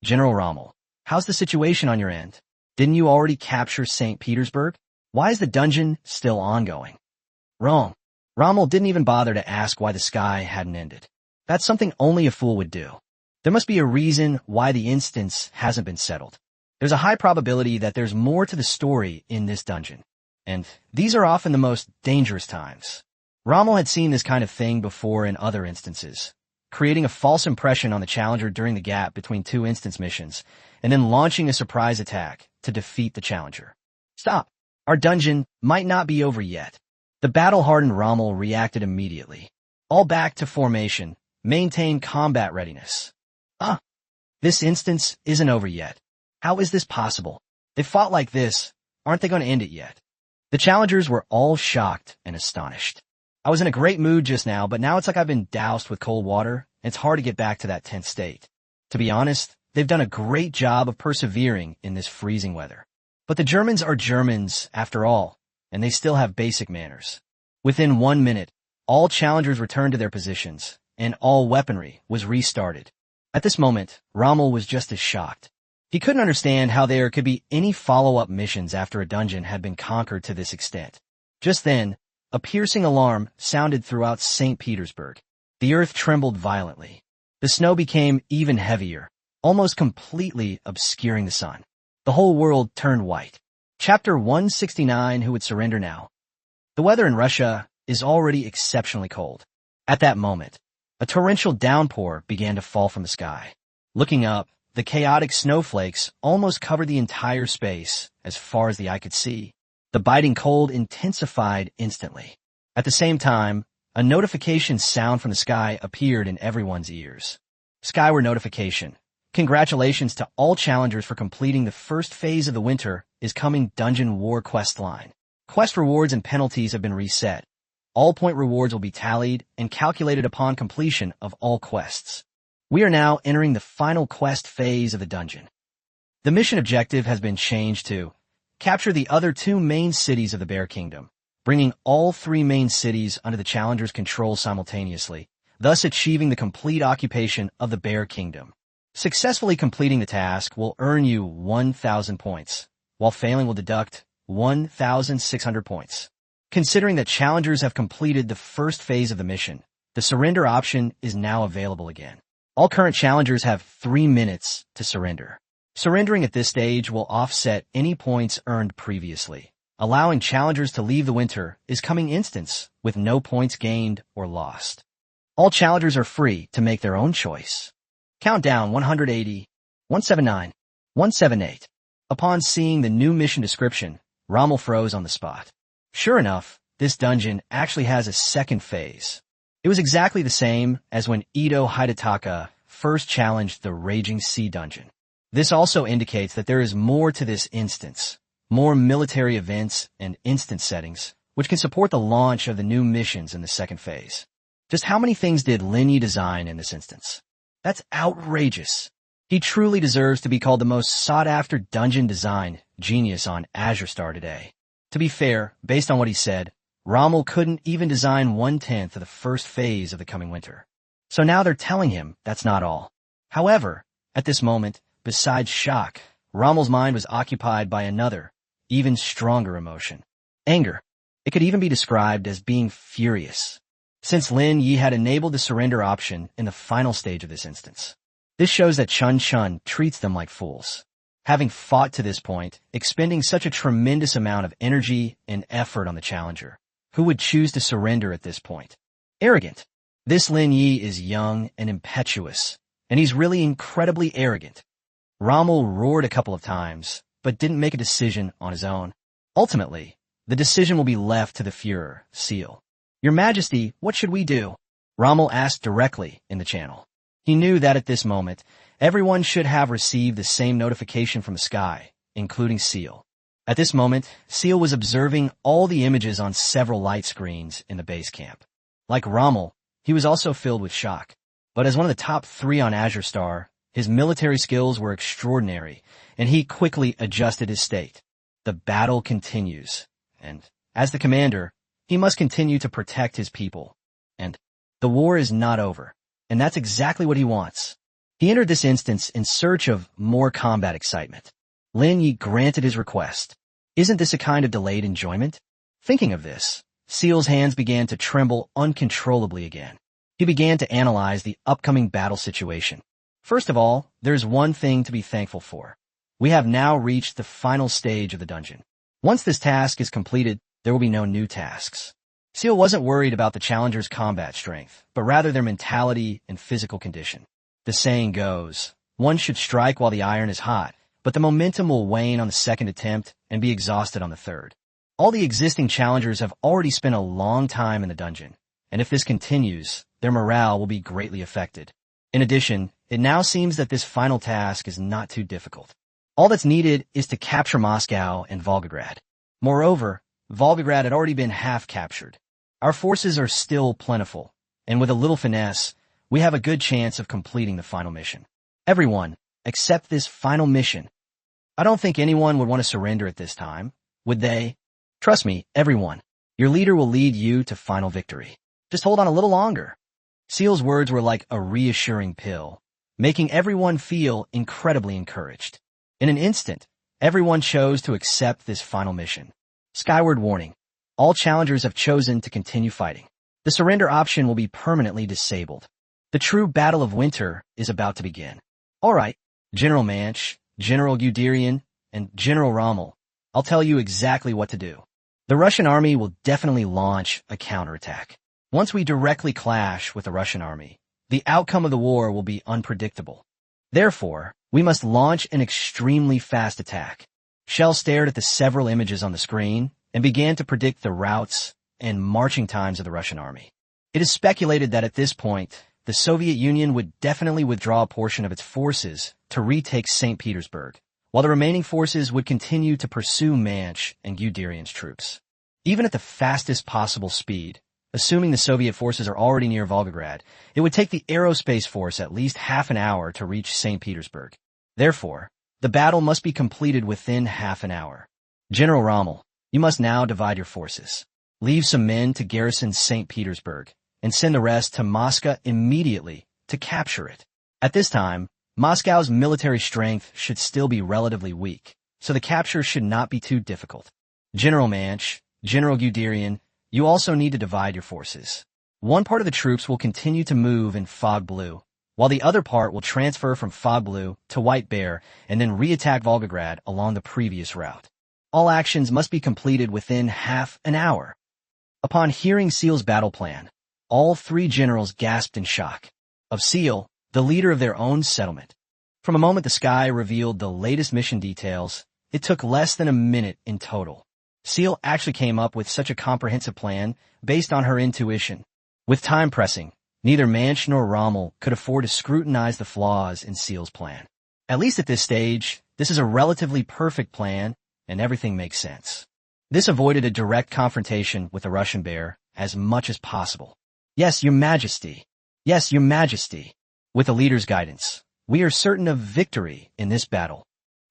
A: General Rommel, how's the situation on your end? Didn't you already capture St. Petersburg? Why is the dungeon still ongoing? Wrong. Rommel didn't even bother to ask why the sky hadn't ended. That's something only a fool would do. There must be a reason why the instance hasn't been settled. There's a high probability that there's more to the story in this dungeon. And these are often the most dangerous times. Rommel had seen this kind of thing before in other instances, creating a false impression on the challenger during the gap between two instance missions, and then launching a surprise attack to defeat the challenger. Stop! Our dungeon might not be over yet. The battle-hardened Rommel reacted immediately. All back to formation. Maintain combat readiness. This instance isn't over yet. How is this possible? They fought like this. Aren't they going to end it yet? The challengers were all shocked and astonished. I was in a great mood just now, but now it's like I've been doused with cold water, and it's hard to get back to that tense state. To be honest, they've done a great job of persevering in this freezing weather. But the Germans are Germans, after all, and they still have basic manners. Within 1 minute, all challengers returned to their positions, and all weaponry was restarted. At this moment, Rommel was just as shocked. He couldn't understand how there could be any follow-up missions after a dungeon had been conquered to this extent. Just then, a piercing alarm sounded throughout St. Petersburg. The earth trembled violently. The snow became even heavier, almost completely obscuring the sun. The whole world turned white. Chapter 169, Who Would Surrender Now? The weather in Russia is already exceptionally cold. At that moment, a torrential downpour began to fall from the sky. Looking up, the chaotic snowflakes almost covered the entire space as far as the eye could see. The biting cold intensified instantly. At the same time, a notification sound from the sky appeared in everyone's ears. Skyward notification. Congratulations to all challengers for completing the first phase of the winter is coming Dungeon War quest line. Quest rewards and penalties have been reset. All point rewards will be tallied and calculated upon completion of all quests. We are now entering the final quest phase of the dungeon. The mission objective has been changed to capture the other two main cities of the Bear Kingdom, bringing all three main cities under the challenger's control simultaneously, thus achieving the complete occupation of the Bear Kingdom. Successfully completing the task will earn you 1,000 points, while failing will deduct 1,600 points. Considering that challengers have completed the first phase of the mission, the surrender option is now available again. All current challengers have 3 minutes to surrender. Surrendering at this stage will offset any points earned previously. Allowing challengers to leave the winter is coming instance with no points gained or lost. All challengers are free to make their own choice. Countdown 180, 179, 178. Upon seeing the new mission description, Rommel froze on the spot. Sure enough, this dungeon actually has a second phase. It was exactly the same as when Ito Hidetaka first challenged the Raging Sea dungeon. This also indicates that there is more to this instance, more military events and instance settings, which can support the launch of the new missions in the second phase. Just how many things did Lin Ye design in this instance? That's outrageous. He truly deserves to be called the most sought-after dungeon design genius on Azure Star today. To be fair, based on what he said, Rommel couldn't even design 1/10 of the first phase of the coming winter. So now they're telling him that's not all. However, at this moment, besides shock, Rommel's mind was occupied by another, even stronger emotion. Anger. It could even be described as being furious, since Lin Ye had enabled the surrender option in the final stage of this instance. This shows that Chun Chun treats them like fools. Having fought to this point, expending such a tremendous amount of energy and effort on the challenger, who would choose to surrender at this point? Arrogant. This Lin Ye is young and impetuous, and he's really incredibly arrogant. Rommel roared a couple of times, but didn't make a decision on his own. Ultimately, the decision will be left to the Führer, Seal. Your Majesty, what should we do? Rommel asked directly in the channel. He knew that at this moment, everyone should have received the same notification from the sky, including Seal. At this moment, Seal was observing all the images on several light screens in the base camp. Like Rommel, he was also filled with shock. But as one of the top 3 on Azure Star, his military skills were extraordinary, and he quickly adjusted his state. The battle continues, and, as the commander, he must continue to protect his people. And the war is not over, and that's exactly what he wants. He entered this instance in search of more combat excitement. Lin Ye granted his request. Isn't this a kind of delayed enjoyment? Thinking of this, Seal's hands began to tremble uncontrollably again. He began to analyze the upcoming battle situation. First of all, there's one thing to be thankful for. We have now reached the final stage of the dungeon. Once this task is completed, there will be no new tasks. Seal wasn't worried about the challenger's combat strength, but rather their mentality and physical condition. The saying goes, one should strike while the iron is hot, but the momentum will wane on the second attempt and be exhausted on the third. All the existing challengers have already spent a long time in the dungeon, and if this continues, their morale will be greatly affected. In addition, it now seems that this final task is not too difficult. All that's needed is to capture Moscow and Volgograd. Moreover, Volgograd had already been half captured. Our forces are still plentiful, and with a little finesse, we have a good chance of completing the final mission. Everyone, accept this final mission. I don't think anyone would want to surrender at this time, would they? Trust me, everyone. Your leader will lead you to final victory. Just hold on a little longer. Seal's words were like a reassuring pill, making everyone feel incredibly encouraged. In an instant, everyone chose to accept this final mission. Skyward warning. All challengers have chosen to continue fighting. The surrender option will be permanently disabled. The true battle of winter is about to begin. All right, General Manch, General Guderian, and General Rommel, I'll tell you exactly what to do. The Russian army will definitely launch a counterattack. Once we directly clash with the Russian army, the outcome of the war will be unpredictable. Therefore, we must launch an extremely fast attack. Shell stared at the several images on the screen and began to predict the routes and marching times of the Russian army. It is speculated that at this point, the Soviet Union would definitely withdraw a portion of its forces to retake St. Petersburg, while the remaining forces would continue to pursue Manch and Guderian's troops. Even at the fastest possible speed, assuming the Soviet forces are already near Volgograd, it would take the aerospace force at least half an hour to reach St. Petersburg. Therefore, the battle must be completed within half an hour. General Rommel, you must now divide your forces. Leave some men to garrison St. Petersburg, and send the rest to Moscow immediately to capture it. At this time, Moscow's military strength should still be relatively weak, so the capture should not be too difficult. General Manch, General Guderian, you also need to divide your forces. One part of the troops will continue to move in Fog Blue, while the other part will transfer from Fog Blue to White Bear and then re-attack Volgograd along the previous route. All actions must be completed within half an hour. Upon hearing Seal's battle plan, all 3 generals gasped in shock. Of Seal, the leader of their own settlement. From a moment the sky revealed the latest mission details, it took less than a minute in total. Seal actually came up with such a comprehensive plan based on her intuition. With time pressing, neither Manch nor Rommel could afford to scrutinize the flaws in Seal's plan. At least at this stage, this is a relatively perfect plan, and everything makes sense. This avoided a direct confrontation with the Russian bear as much as possible. Yes, Your Majesty. Yes, Your Majesty. With the leader's guidance, we are certain of victory in this battle.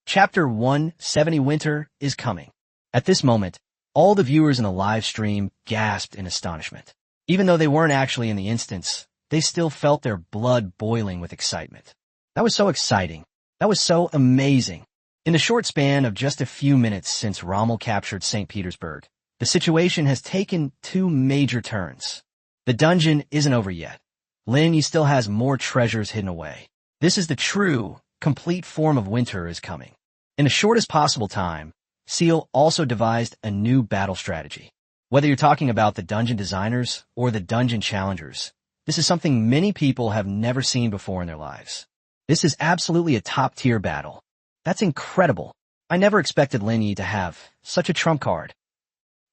A: Chapter 170 Winter is coming. At this moment, All the viewers in the live stream gasped in astonishment. Even though they weren't actually in the instance, they still felt their blood boiling with excitement. That was so exciting. That was so amazing. In the short span of just a few minutes since Rommel captured St. Petersburg, the situation has taken two major turns. The dungeon isn't over yet. Lin Ye still has more treasures hidden away. This is the true, complete form of winter is coming. In the shortest possible time, Seal also devised a new battle strategy. Whether you're talking about the dungeon designers or the dungeon challengers, this is something many people have never seen before in their lives. This is absolutely a top-tier battle. That's incredible. I never expected Lin Ye to have such a trump card.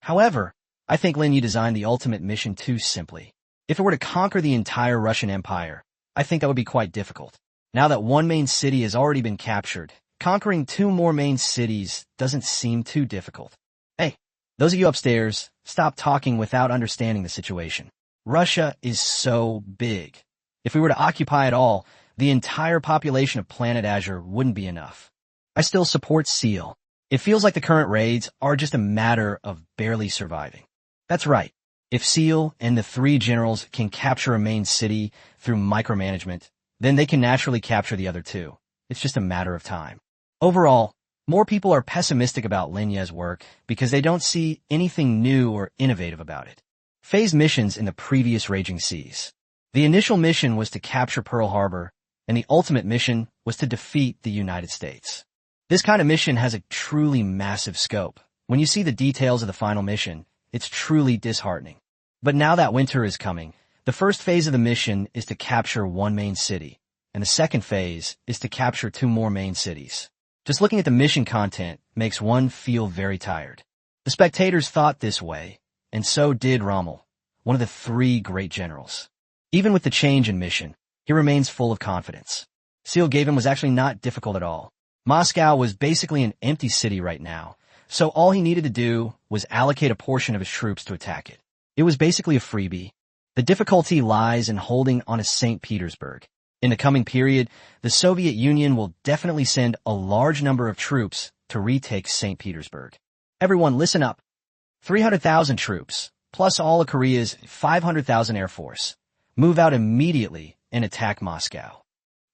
A: However, I think Lin Ye designed the ultimate mission too simply. If it were to conquer the entire Russian Empire, I think that would be quite difficult. Now that one main city has already been captured, conquering two more main cities doesn't seem too difficult. Hey, those of you upstairs, stop talking without understanding the situation. Russia is so big. If we were to occupy it all, the entire population of planet Azure wouldn't be enough. I still support Seal. It feels like the current raids are just a matter of barely surviving. That's right. If Seal and the three generals can capture a main city through micromanagement, then they can naturally capture the other two. It's just a matter of time. Overall, more people are pessimistic about Lin Ye's work because they don't see anything new or innovative about it. Phased missions in the previous Raging Seas. The initial mission was to capture Pearl Harbor, and the ultimate mission was to defeat the United States. This kind of mission has a truly massive scope. When you see the details of the final mission, it's truly disheartening. But now that winter is coming, the first phase of the mission is to capture one main city, and the second phase is to capture two more main cities. Just looking at the mission content makes one feel very tired. The spectators thought this way, and so did Rommel, one of the three great generals. Even with the change in mission, he remains full of confidence. Seal gave him was actually not difficult at all. Moscow was basically an empty city right now, so all he needed to do was allocate a portion of his troops to attack it. It was basically a freebie. The difficulty lies in holding on to St. Petersburg. In the coming period, the Soviet Union will definitely send a large number of troops to retake St. Petersburg. Everyone listen up. 300,000 troops, plus all of Korea's 500,000 Air Force, move out immediately and attack Moscow.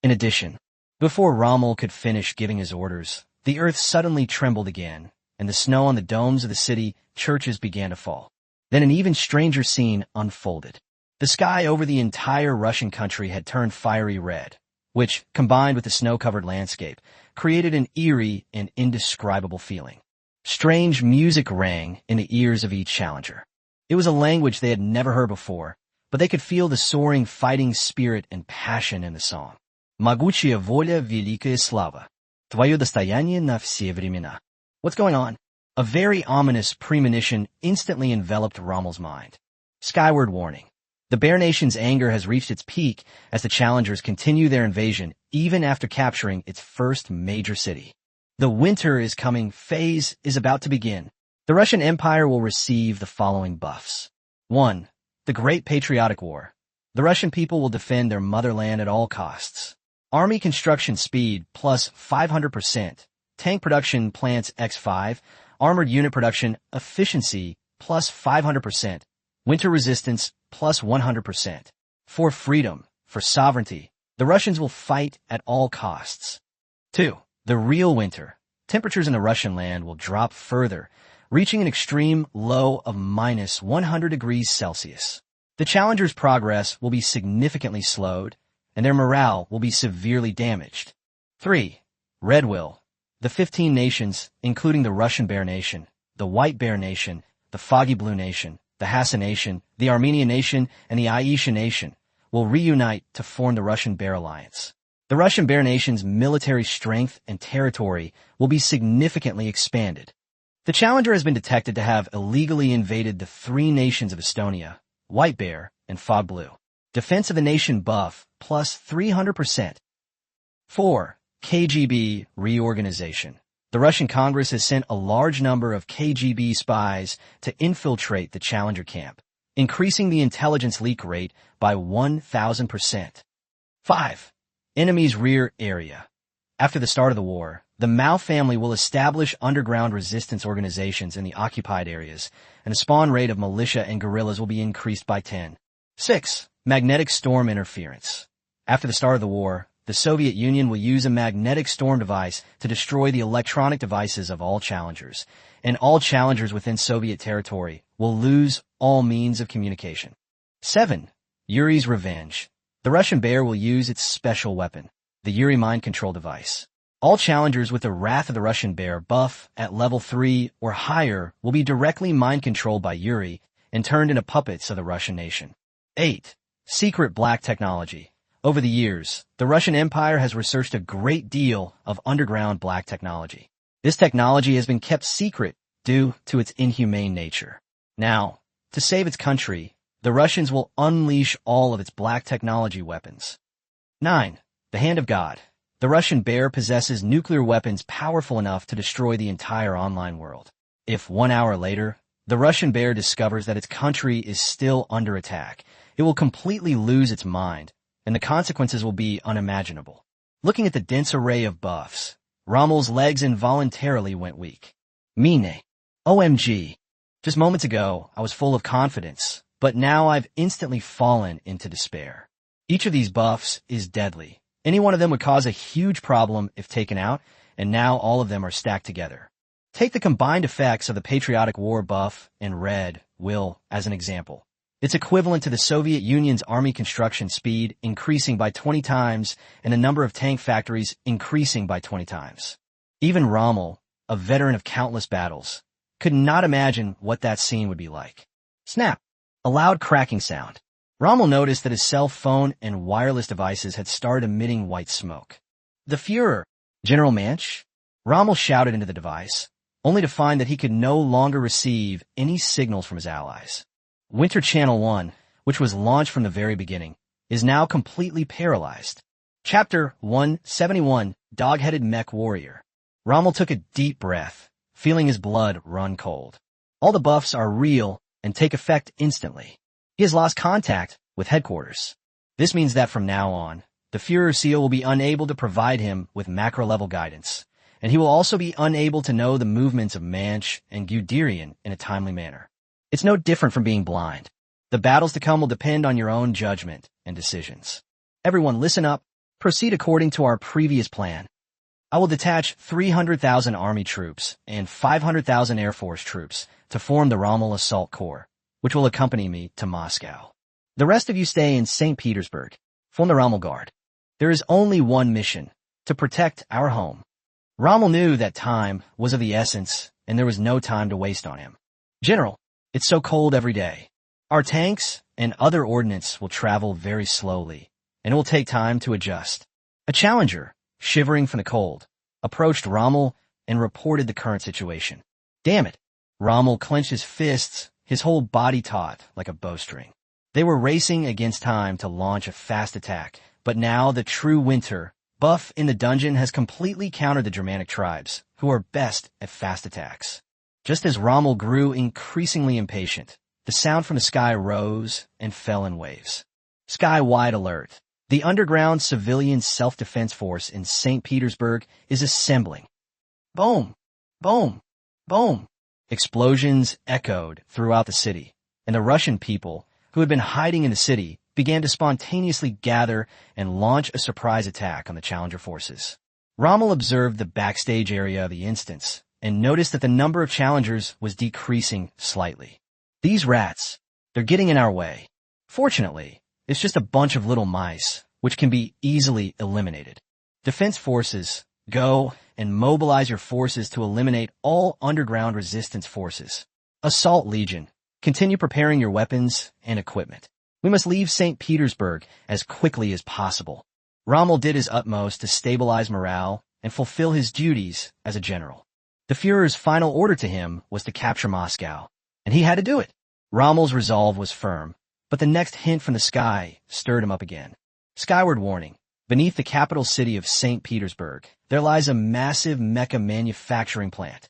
A: In addition, before Rommel could finish giving his orders, the earth suddenly trembled again, and the snow on the domes of the city churches began to fall. Then an even stranger scene unfolded. The sky over the entire Russian country had turned fiery red, which, combined with the snow-covered landscape, created an eerie and indescribable feeling. Strange music rang in the ears of each challenger. It was a language they had never heard before, but they could feel the soaring fighting spirit and passion in the song. Могучая воля, великая слава. Твое достояние на все времена. What's going on? A very ominous premonition instantly enveloped Rommel's mind. Skyward warning. The Bear Nation's anger has reached its peak as the challengers continue their invasion even after capturing its first major city. The winter is coming phase is about to begin. The Russian Empire will receive the following buffs. 1. The Great Patriotic War. The Russian people will defend their motherland at all costs. Army construction speed plus 500%. Tank production plants x5. Armored unit production efficiency plus 500%. Winter resistance plus 100%. For freedom, for sovereignty, the Russians will fight at all costs. 2. The real winter. Temperatures in the Russian land will drop further, reaching an extreme low of minus 100 degrees Celsius. The challengers' progress will be significantly slowed, and their morale will be severely damaged. 3. Red Will. The 15 nations, including the Russian Bear Nation, the White Bear Nation, the Foggy Blue Nation, the Hassa Nation, the Armenian Nation, and the Aisha Nation, will reunite to form the Russian Bear Alliance. The Russian Bear Nation's military strength and territory will be significantly expanded. The challenger has been detected to have illegally invaded the three nations of Estonia, White Bear, and Fog Blue. Defense of the nation buff plus 300%. 4. KGB reorganization. The Russian Congress has sent a large number of KGB spies to infiltrate the challenger camp, increasing the intelligence leak rate by 1,000%. 5. Enemy's rear area. After the start of the war, The Mao family will establish underground resistance organizations in the occupied areas, and the spawn rate of militia and guerrillas will be increased by 10. 6. Magnetic storm interference. After the start of the war, the Soviet Union will use a magnetic storm device to destroy the electronic devices of all challengers, and all challengers within Soviet territory will lose all means of communication. 7. Yuri's revenge. The Russian bear will use its special weapon, the Yuri mind control device. All challengers with the Wrath of the Russian Bear buff at level 3 or higher will be directly mind-controlled by Yuri and turned into puppets of the Russian nation. 8. Secret black technology. Over the years, the Russian Empire has researched a great deal of underground black technology. This technology has been kept secret due to its inhumane nature. Now, to save its country, the Russians will unleash all of its black technology weapons. 9. The Hand of God. The Russian bear possesses nuclear weapons powerful enough to destroy the entire online world. If 1 hour later, the Russian bear discovers that its country is still under attack, it will completely lose its mind, and the consequences will be unimaginable. Looking at the dense array of buffs, Rommel's legs involuntarily went weak. Mine. OMG. Just moments ago, I was full of confidence, but now I've instantly fallen into despair. Each of these buffs is deadly. Any one of them would cause a huge problem if taken out, and now all of them are stacked together. Take the combined effects of the Patriotic War buff and Red Will as an example. It's equivalent to the Soviet Union's army construction speed increasing by 20 times and the number of tank factories increasing by 20 times. Even Rommel, a veteran of countless battles, could not imagine what that scene would be like. Snap! A loud cracking sound. Rommel noticed that his cell phone and wireless devices had started emitting white smoke. The Führer, General Manch? Rommel shouted into the device, only to find that he could no longer receive any signals from his allies. Winter Channel 1, which was launched from the very beginning, is now completely paralyzed. Chapter 171, Dog-Headed Mech Warrior. Rommel took a deep breath, feeling his blood run cold. All the buffs are real and take effect instantly. He has lost contact with headquarters. This means that from now on, the Führer Seal will be unable to provide him with macro-level guidance, and he will also be unable to know the movements of Manch and Guderian in a timely manner. It's no different from being blind. The battles to come will depend on your own judgment and decisions. Everyone listen up. Proceed according to our previous plan. I will detach 300,000 army troops and 500,000 Air Force troops to form the Rommel Assault Corps, which will accompany me to Moscow. The rest of you stay in St. Petersburg. Form the Rommel Guard. There is only one mission, to protect our home. Rommel knew that time was of the essence, and there was no time to waste on him. General, it's so cold every day. Our tanks and other ordnance will travel very slowly, and it will take time to adjust. A challenger, shivering from the cold, approached Rommel and reported the current situation. Damn it! Rommel clenched his fists, his whole body taut like a bowstring. They were racing against time to launch a fast attack, but now the true winter buff in the dungeon has completely countered the Germanic tribes, who are best at fast attacks. Just as Rommel grew increasingly impatient, the sound from the sky rose and fell in waves. Sky-wide alert. The underground civilian self-defense force in St. Petersburg is assembling. Boom! Boom! Boom! Explosions echoed throughout the city, and the Russian people, who had been hiding in the city, began to spontaneously gather and launch a surprise attack on the challenger forces. Rommel observed the backstage area of the instance and noticed that the number of challengers was decreasing slightly. These rats, they're getting in our way. Fortunately, it's just a bunch of little mice, which can be easily eliminated. Defense forces, go and mobilize your forces to eliminate all underground resistance forces. Assault Legion, continue preparing your weapons and equipment. We must leave St. Petersburg as quickly as possible. Rommel did his utmost to stabilize morale and fulfill his duties as a general. The Führer's final order to him was to capture Moscow, and he had to do it. Rommel's resolve was firm, but the next hint from the sky stirred him up again. Skyward warning. Beneath the capital city of St. Petersburg, there lies a massive mecha manufacturing plant.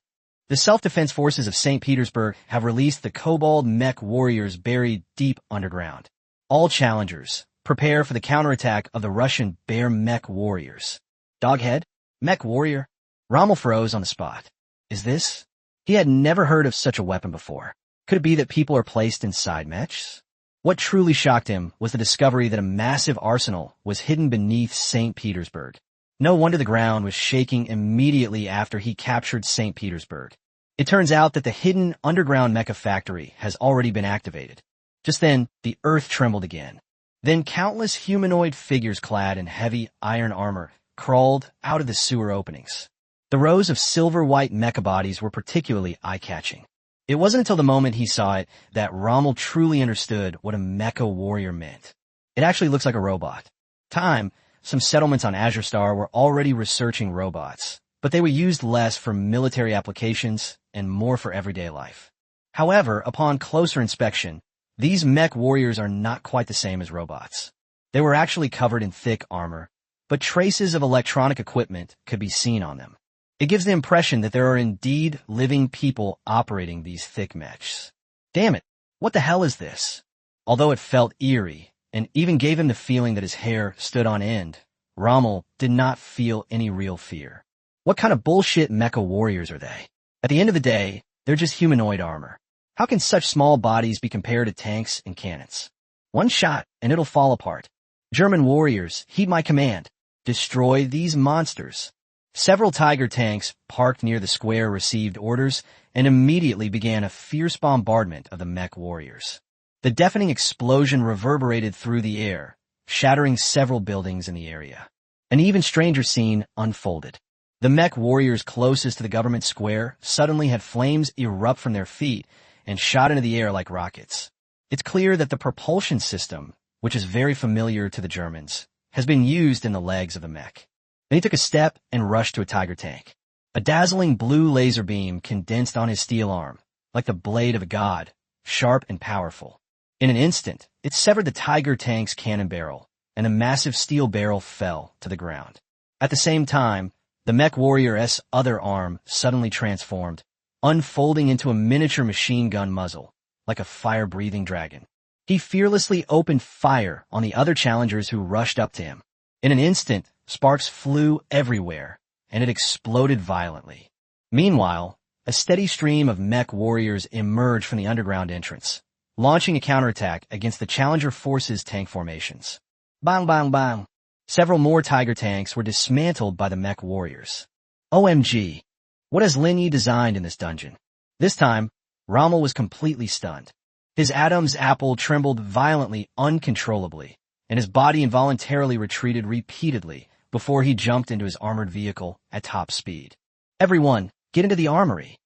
A: The self-defense forces of St. Petersburg have released the kobold mech warriors buried deep underground. All challengers, prepare for the counterattack of the Russian bear mech warriors. Doghead? Mech warrior? Rommel froze on the spot. Is this? He had never heard of such a weapon before. Could it be that people are placed inside mechs? What truly shocked him was the discovery that a massive arsenal was hidden beneath St. Petersburg. No wonder the ground was shaking immediately after he captured St. Petersburg. It turns out that the hidden underground mecha factory has already been activated. Just then, the earth trembled again. Then countless humanoid figures clad in heavy iron armor crawled out of the sewer openings. The rows of silver-white mecha bodies were particularly eye-catching. It wasn't until the moment he saw it that Rommel truly understood what a mecha warrior meant. It actually looks like a robot. Some settlements on Azure Star were already researching robots, but they were used less for military applications and more for everyday life. However, upon closer inspection, these mech warriors are not quite the same as robots. They were actually covered in thick armor, but traces of electronic equipment could be seen on them. It gives the impression that there are indeed living people operating these thick mechs. Damn it, what the hell is this? Although it felt eerie, and even gave him the feeling that his hair stood on end, Rommel did not feel any real fear. What kind of bullshit mecha warriors are they? At the end of the day, they're just humanoid armor. How can such small bodies be compared to tanks and cannons? One shot, and it'll fall apart. German warriors, heed my command. Destroy these monsters. Several Tiger tanks parked near the square received orders and immediately began a fierce bombardment of the mech warriors. The deafening explosion reverberated through the air, shattering several buildings in the area. An even stranger scene unfolded. The mech warriors closest to the government square suddenly had flames erupt from their feet and shot into the air like rockets. It's clear that the propulsion system, which is very familiar to the Germans, has been used in the legs of the mech. Then he took a step and rushed to a Tiger tank. A dazzling blue laser beam condensed on his steel arm, like the blade of a god, sharp and powerful. In an instant, it severed the Tiger tank's cannon barrel, and the massive steel barrel fell to the ground. At the same time, the mech warrior's other arm suddenly transformed, unfolding into a miniature machine gun muzzle, like a fire-breathing dragon. He fearlessly opened fire on the other challengers who rushed up to him. In an instant, sparks flew everywhere, and it exploded violently. Meanwhile, a steady stream of mech warriors emerged from the underground entrance, launching a counterattack against the Challenger Force's tank formations. Bang, bang, bang. Several more Tiger tanks were dismantled by the mech warriors. OMG! What has Lin Ye designed in this dungeon? This time, Rommel was completely stunned. His Adam's apple trembled violently, uncontrollably, and his body involuntarily retreated repeatedly before he jumped into his armored vehicle at top speed. Everyone, get into the armory.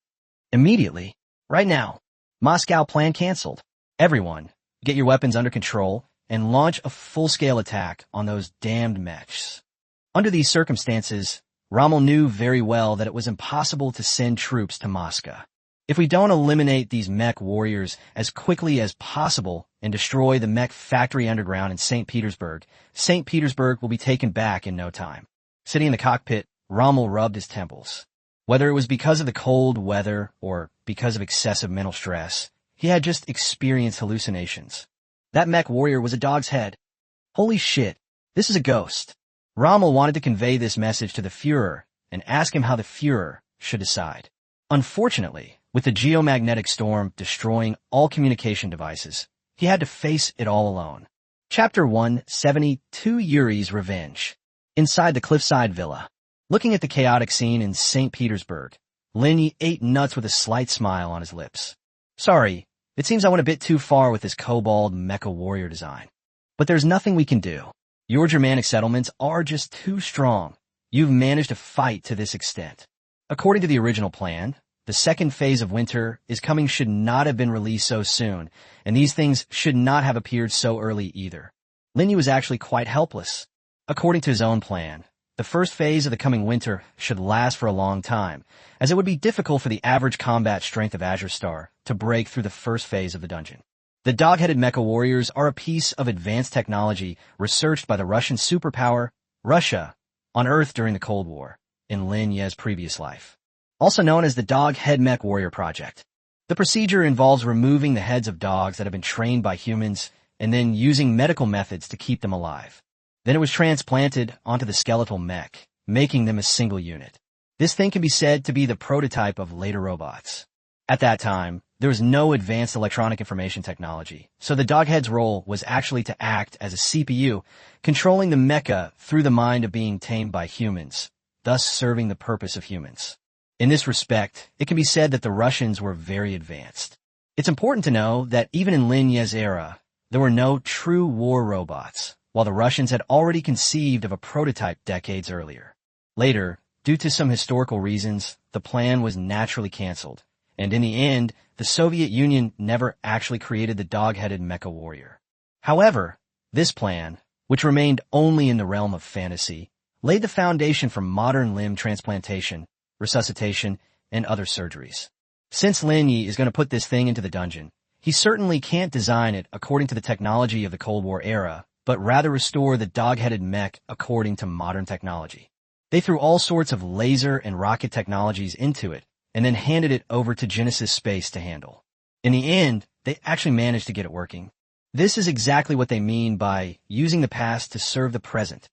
A: Immediately. Right now. Moscow plan canceled. Everyone, get your weapons under control and launch a full-scale attack on those damned mechs. Under these circumstances, Rommel knew very well that it was impossible to send troops to Moscow. If we don't eliminate these mech warriors as quickly as possible and destroy the mech factory underground in St. Petersburg will be taken back in no time. Sitting in the cockpit, Rommel rubbed his temples. Whether it was because of the cold weather or because of excessive mental stress, he had just experienced hallucinations. That mech warrior was a dog's head. Holy shit, this is a ghost. Rommel wanted to convey this message to the Führer and ask him how the Führer should decide. Unfortunately, with the geomagnetic storm destroying all communication devices, he had to face it all alone. Chapter 172 Yuri's Revenge. Inside the cliffside villa. Looking at the chaotic scene in St. Petersburg, Lin Ye ate nuts with a slight smile on his lips. Sorry, it seems I went a bit too far with this kobold mecha warrior design. But there's nothing we can do. Your Germanic settlements are just too strong. You've managed to fight to this extent. According to the original plan, the second phase of winter is coming should not have been released so soon, and these things should not have appeared so early either. Lin Ye was actually quite helpless. According to his own plan, the first phase of the coming winter should last for a long time, as it would be difficult for the average combat strength of Azure Star to break through the first phase of the dungeon. The dog-headed mecha warriors are a piece of advanced technology researched by the Russian superpower, Russia, on Earth during the Cold War, in Lin Ye's previous life. Also known as the Dog-Head Mech Warrior Project. The procedure involves removing the heads of dogs that have been trained by humans and then using medical methods to keep them alive. Then it was transplanted onto the skeletal mech, making them a single unit. This thing can be said to be the prototype of later robots. At that time, there was no advanced electronic information technology, so the doghead's role was actually to act as a CPU, controlling the mecha through the mind of being tamed by humans, thus serving the purpose of humans. In this respect, it can be said that the Russians were very advanced. It's important to know that even in Lin Ye's era, there were no true war robots, while the Russians had already conceived of a prototype decades earlier. Later, due to some historical reasons, the plan was naturally canceled, and in the end, the Soviet Union never actually created the dog-headed mecha warrior. However, this plan, which remained only in the realm of fantasy, laid the foundation for modern limb transplantation, resuscitation, and other surgeries. Since Lin Ye is going to put this thing into the dungeon, he certainly can't design it according to the technology of the Cold War era, but rather restore the dog-headed mech according to modern technology. They threw all sorts of laser and rocket technologies into it, and then handed it over to Genesis Space to handle. In the end, they actually managed to get it working. This is exactly what they mean by using the past to serve the present.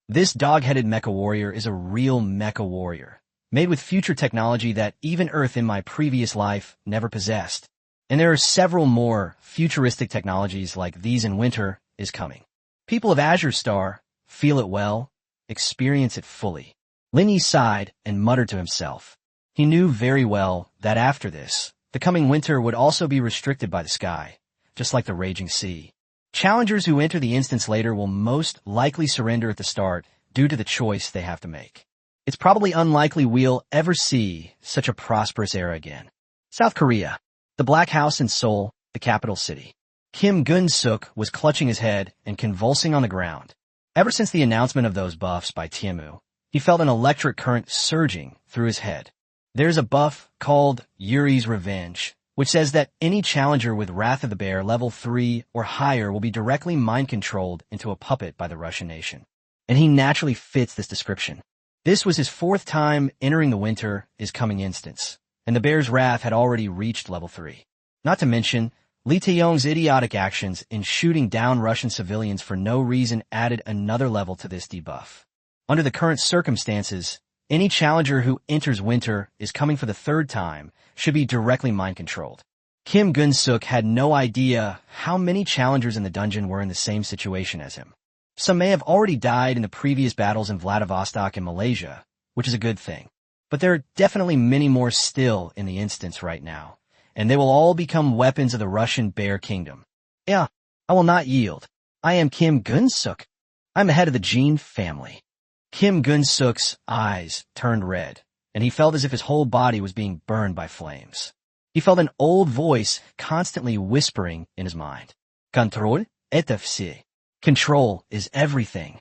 A: This dog-headed mecha warrior is a real mecha warrior, made with future technology that even Earth in my previous life never possessed. And there are several more futuristic technologies like these in winter is coming. People of Azure Star, feel it well, experience it fully. Lin Ye sighed and muttered to himself. He knew very well that after this, the coming winter would also be restricted by the sky, just like the raging sea. Challengers who enter the instance later will most likely surrender at the start due to the choice they have to make. It's probably unlikely we'll ever see such a prosperous era again. South Korea, the Black House in Seoul, the capital city. Kim Gun-suk was clutching his head and convulsing on the ground. Ever since the announcement of those buffs by Tiemu, he felt an electric current surging through his head. There's a buff called Yuri's Revenge, which says that any challenger with Wrath of the Bear level 3 or higher will be directly mind-controlled into a puppet by the Russian nation. And he naturally fits this description. This was his 4th time entering the winter is coming instance, and the bear's wrath had already reached level 3. Not to mention, Lee Tae-yong's idiotic actions in shooting down Russian civilians for no reason added another level to this debuff. Under the current circumstances, any challenger who enters winter is coming for the 3rd time should be directly mind-controlled. Kim Gun-suk had no idea how many challengers in the dungeon were in the same situation as him. Some may have already died in the previous battles in Vladivostok and Malaysia, which is a good thing. But there are definitely many more still in the instance right now, and they will all become weapons of the Russian Bear Kingdom. Yeah, I will not yield. I am Kim Gun-suk. I'm the head of the Jin family. Kim Gun-suk's eyes turned red, and he felt as if his whole body was being burned by flames. He felt an old voice constantly whispering in his mind. Control это все. Control is everything.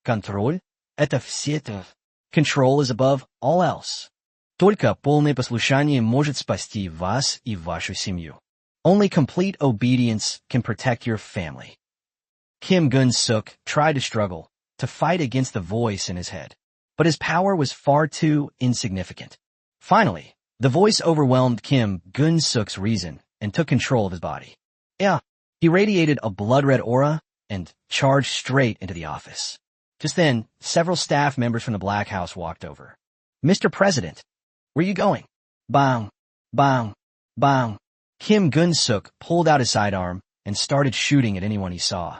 A: Control это все. Control is above all else. Только полное послушание может спасти вас и вашу семью. Only complete obedience can protect your family. Kim Gun-suk tried to struggle, to fight against the voice in his head. But his power was far too insignificant. Finally, the voice overwhelmed Kim Gun-suk's reason and took control of his body. Yeah, he radiated a blood-red aura and charged straight into the office. Just then, several staff members from the Black House walked over. Mr. President, where are you going? Bang, bang, bang. Kim Gun-suk pulled out his sidearm and started shooting at anyone he saw.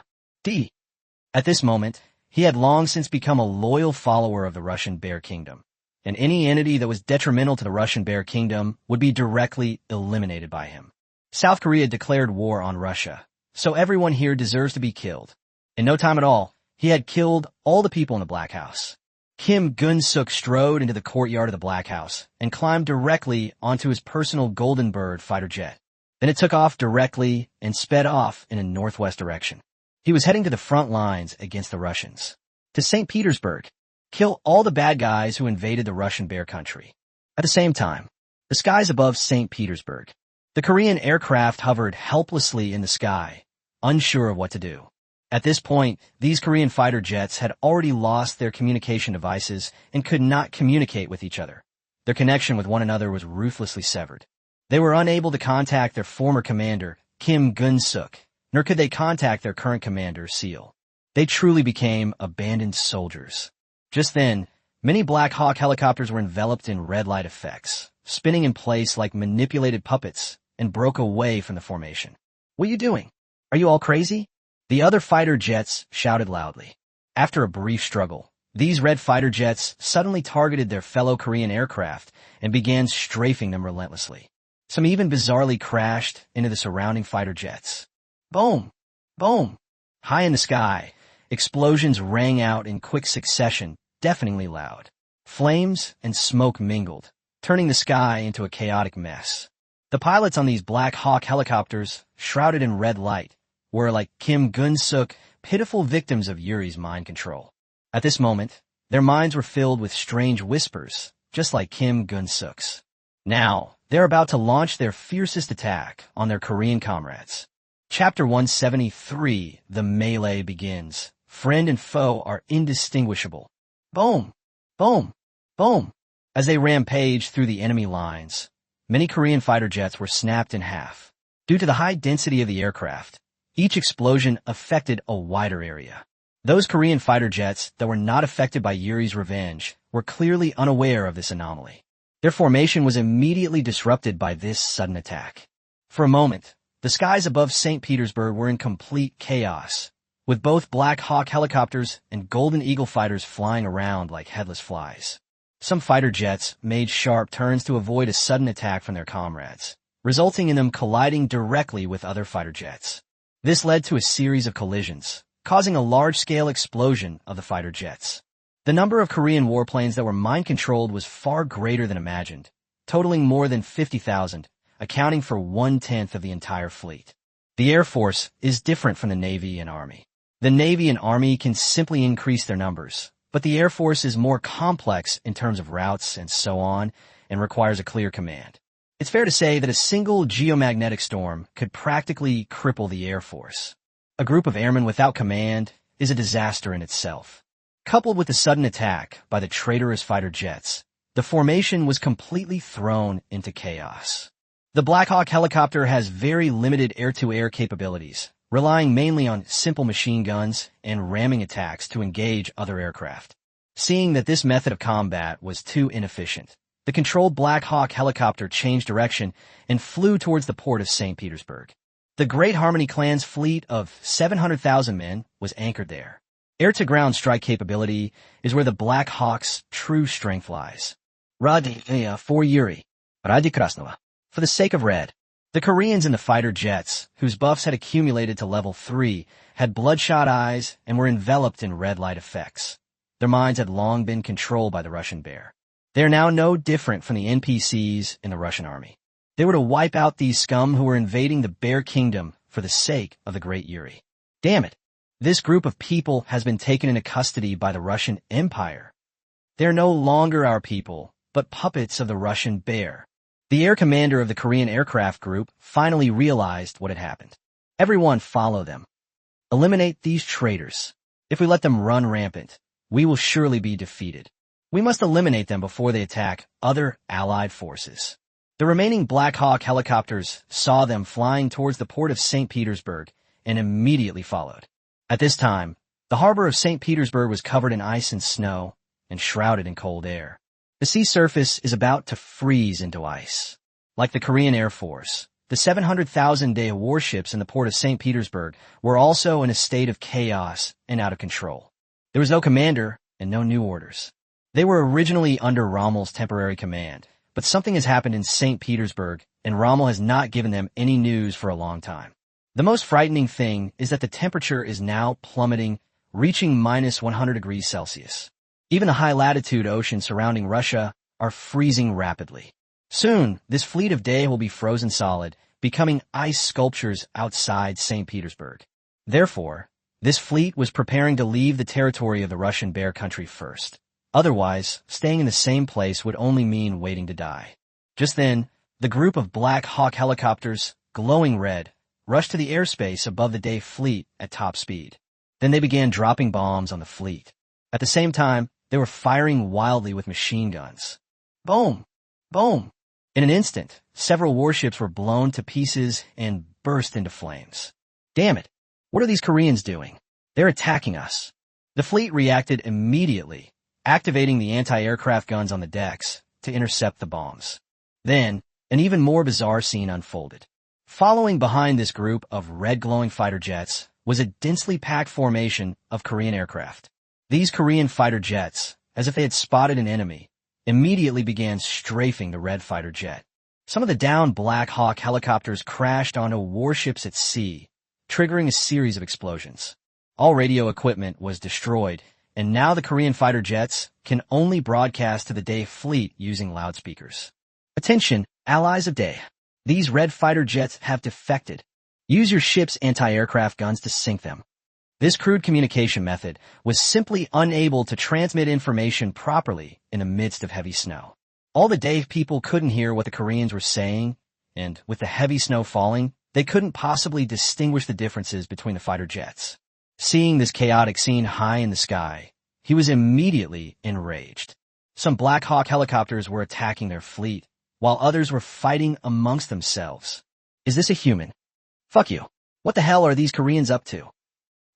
A: At this moment, he had long since become a loyal follower of the Russian Bear Kingdom, and any entity that was detrimental to the Russian Bear Kingdom would be directly eliminated by him. South Korea declared war on Russia, so everyone here deserves to be killed. In no time at all, he had killed all the people in the Black House. Kim Gun-suk strode into the courtyard of the Black House and climbed directly onto his personal Golden Bird fighter jet. Then it took off directly and sped off in a northwest direction. He was heading to the front lines against the Russians. To St. Petersburg. Kill all the bad guys who invaded the Russian Bear Country. At the same time, the skies above St. Petersburg. The Korean aircraft hovered helplessly in the sky, unsure of what to do. At this point, these Korean fighter jets had already lost their communication devices and could not communicate with each other. Their connection with one another was ruthlessly severed. They were unable to contact their former commander, Kim Gun-suk, nor could they contact their current commander, Seal. They truly became abandoned soldiers. Just then, Many Black Hawk helicopters were enveloped in red light effects, spinning in place like manipulated puppets, and broke away from the formation. "What are you doing? Are you all crazy?" The other fighter jets shouted loudly. After a brief struggle, these red fighter jets suddenly targeted their fellow Korean aircraft and began strafing them relentlessly. Some even bizarrely crashed into the surrounding fighter jets. Boom! Boom! High in the sky, explosions rang out in quick succession, deafeningly loud. Flames and smoke mingled, turning the sky into a chaotic mess. The pilots on these Black Hawk helicopters, shrouded in red light, were like Kim Gun-suk, pitiful victims of Yuri's mind control. At this moment, their minds were filled with strange whispers, just like Kim Gun-suk's. Now, they're about to launch their fiercest attack on their Korean comrades. Chapter 173, The Melee begins. Friend and foe are indistinguishable. Boom! Boom! Boom! As they rampaged through the enemy lines, many Korean fighter jets were snapped in half. Due to the high density of the aircraft, each explosion affected a wider area. Those Korean fighter jets that were not affected by Yuri's revenge were clearly unaware of this anomaly. Their formation was immediately disrupted by this sudden attack. For a moment, the skies above St. Petersburg were in complete chaos, with both Black Hawk helicopters and Golden Eagle fighters flying around like headless flies. Some fighter jets made sharp turns to avoid a sudden attack from their comrades, resulting in them colliding directly with other fighter jets. This led to a series of collisions, causing a large-scale explosion of the fighter jets. The number of Korean warplanes that were mind-controlled was far greater than imagined, totaling more than 50,000, accounting for 1/10 of the entire fleet. The Air Force is different from the Navy and Army. The Navy and Army can simply increase their numbers, but the Air Force is more complex in terms of routes and so on, and requires a clear command. It's fair to say that a single geomagnetic storm could practically cripple the Air Force. A group of airmen without command is a disaster in itself. Coupled with the sudden attack by the traitorous fighter jets, the formation was completely thrown into chaos. The Black Hawk helicopter has very limited air-to-air capabilities, relying mainly on simple machine guns and ramming attacks to engage other aircraft. Seeing that this method of combat was too inefficient, the controlled Black Hawk helicopter changed direction and flew towards the port of St. Petersburg. The Great Harmony Clan's fleet of 700,000 men was anchored there. Air-to-ground strike capability is where the Black Hawk's true strength lies. Radi for Yuri. Radi Krasnova. For the sake of red. The Koreans in the fighter jets, whose buffs had accumulated to level 3, had bloodshot eyes and were enveloped in red light effects. Their minds had long been controlled by the Russian bear. They are now no different from the NPCs in the Russian army. They were to wipe out these scum who were invading the Bear Kingdom for the sake of the great Yuri. Damn it! This group of people has been taken into custody by the Russian Empire. They are no longer our people, but puppets of the Russian bear. The air commander of the Korean aircraft group finally realized what had happened. Everyone follow them. Eliminate these traitors. If we let them run rampant, we will surely be defeated. We must eliminate them before they attack other Allied forces. The remaining Black Hawk helicopters saw them flying towards the port of St. Petersburg and immediately followed. At this time, the harbor of St. Petersburg was covered in ice and snow and shrouded in cold air. The sea surface is about to freeze into ice. Like the Korean Air Force, the 700,000-day warships in the port of St. Petersburg were also in a state of chaos and out of control. There was no commander and no new orders. They were originally under Rommel's temporary command, but something has happened in St. Petersburg, and Rommel has not given them any news for a long time. The most frightening thing is that the temperature is now plummeting, reaching minus 100 degrees Celsius. Even the high-latitude oceans surrounding Russia are freezing rapidly. Soon, this fleet of day will be frozen solid, becoming ice sculptures outside St. Petersburg. Therefore, this fleet was preparing to leave the territory of the Russian Bear Country first. Otherwise, staying in the same place would only mean waiting to die. Just then, the group of Black Hawk helicopters, glowing red, rushed to the airspace above the day fleet at top speed. Then they began dropping bombs on the fleet. At the same time, they were firing wildly with machine guns. Boom! Boom! In an instant, several warships were blown to pieces and burst into flames. Damn it! What are these Koreans doing? They're attacking us. The fleet reacted immediately, activating the anti-aircraft guns on the decks to intercept the bombs. Then, an even more bizarre scene unfolded. Following behind this group of red glowing fighter jets was a densely packed formation of Korean aircraft. These Korean fighter jets, as if they had spotted an enemy, immediately began strafing the red fighter jet. Some of the downed Black Hawk helicopters crashed onto warships at sea, triggering a series of explosions. All radio equipment was destroyed, and now the Korean fighter jets can only broadcast to the Dae fleet using loudspeakers. Attention, allies of Dae. These red fighter jets have defected. Use your ship's anti-aircraft guns to sink them. This crude communication method was simply unable to transmit information properly in the midst of heavy snow. All the Dae people couldn't hear what the Koreans were saying, and with the heavy snow falling, they couldn't possibly distinguish the differences between the fighter jets. Seeing this chaotic scene high in the sky, he was immediately enraged. Some Black Hawk helicopters were attacking their fleet, while others were fighting amongst themselves. Is this a human? Fuck you. What the hell are these Koreans up to?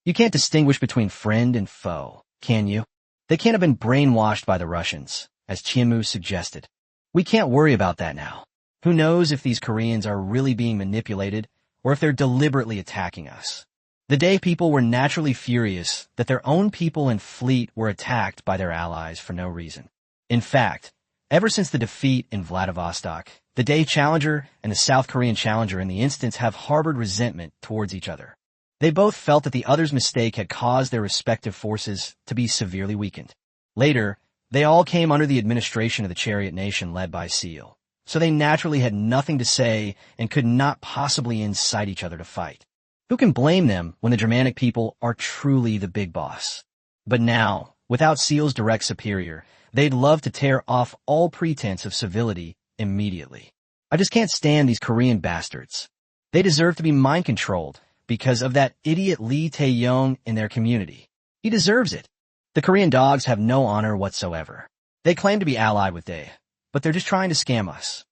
A: You can't distinguish between friend and foe, can you? They can't have been brainwashed by the Russians, as Chiemu suggested. We can't worry about that now. Who knows if these Koreans are really being manipulated or if they're deliberately attacking us. The Dae people were naturally furious that their own people and fleet were attacked by their allies for no reason. In fact, ever since the defeat in Vladivostok, the Dae Challenger and the South Korean Challenger in the instance have harbored resentment towards each other. They both felt that the other's mistake had caused their respective forces to be severely weakened. Later, they all came under the administration of the Chariot Nation led by Seal, so they naturally had nothing to say and could not possibly incite each other to fight. Who can blame them when the Germanic people are truly the big boss? But now, without Seal's direct superior, they'd love to tear off all pretense of civility immediately. I just can't stand these Korean bastards. They deserve to be mind-controlled because of that idiot Lee Tae-yong in their community. He deserves it. The Korean dogs have no honor whatsoever. They claim to be allied with Dae, but they're just trying to scam us.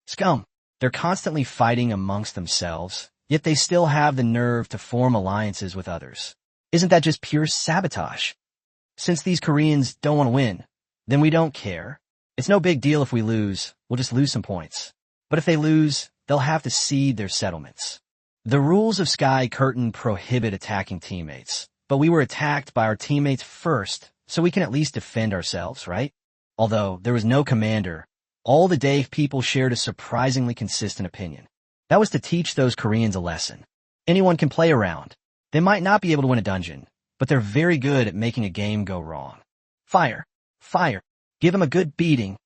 A: Scum. They're constantly fighting amongst themselves, yet they still have the nerve to form alliances with others. Isn't that just pure sabotage? Since these Koreans don't want to win, then we don't care. It's no big deal if we lose, we'll just lose some points. But if they lose, they'll have to cede their settlements. The rules of Sky Curtain prohibit attacking teammates, but we were attacked by our teammates first, so we can at least defend ourselves, right? Although there was no commander, all the Dae people shared a surprisingly consistent opinion. That was to teach those Koreans a lesson. Anyone can play around. They might not be able to win a dungeon, but they're very good at making a game go wrong. Fire! Fire! Give them a good beating.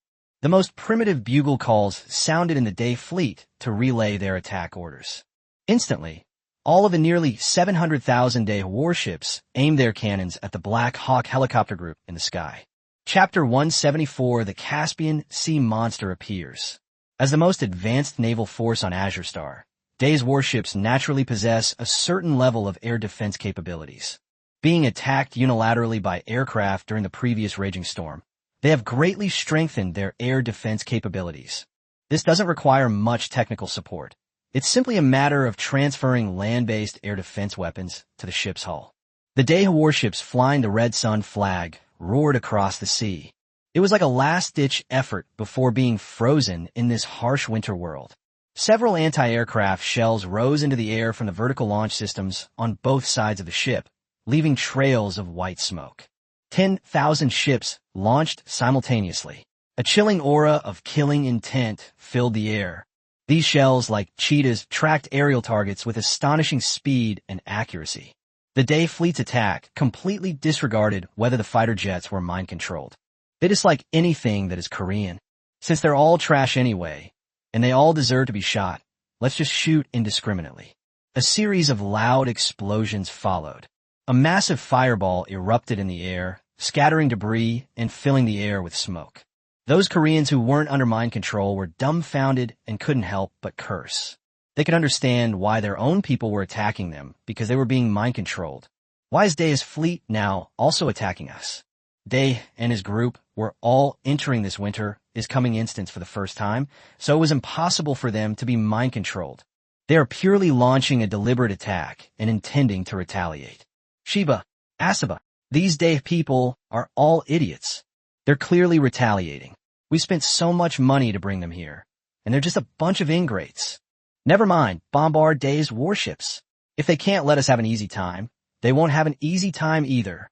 A: The most primitive bugle calls sounded in the Dae fleet to relay their attack orders. Instantly, all of the nearly 700,000 Dae warships aimed their cannons at the Black Hawk helicopter group in the sky. Chapter 174, The Caspian Sea Monster appears. As the most advanced naval force on Azure Star, Dae's warships naturally possess a certain level of air defense capabilities. Being attacked unilaterally by aircraft during the previous raging storm, they have greatly strengthened their air defense capabilities. This doesn't require much technical support. It's simply a matter of transferring land-based air defense weapons to the ship's hull. The Dae warships flying the Red Sun flag roared across the sea. It was like a last-ditch effort before being frozen in this harsh winter world. Several anti-aircraft shells rose into the air from the vertical launch systems on both sides of the ship, leaving trails of white smoke. 10,000 ships launched simultaneously. A chilling aura of killing intent filled the air. These shells, like cheetahs, tracked aerial targets with astonishing speed and accuracy. The Dae fleet's attack completely disregarded whether the fighter jets were mind-controlled. They dislike anything that is Korean. Since they're all trash anyway, and they all deserve to be shot, let's just shoot indiscriminately. A series of loud explosions followed. A massive fireball erupted in the air, scattering debris and filling the air with smoke. Those Koreans who weren't under mind control were dumbfounded and couldn't help but curse. They could understand why their own people were attacking them because they were being mind-controlled. Why is Dae's fleet now also attacking us? Dae and his group were all entering this winter is coming instance for the first time, so it was impossible for them to be mind-controlled. They are purely launching a deliberate attack and intending to retaliate. Sheba, Asaba, these Dae people are all idiots. They're clearly retaliating. We spent so much money to bring them here, and they're just a bunch of ingrates. Never mind, bombard Dae's warships. If they can't let us have an easy time, they won't have an easy time either.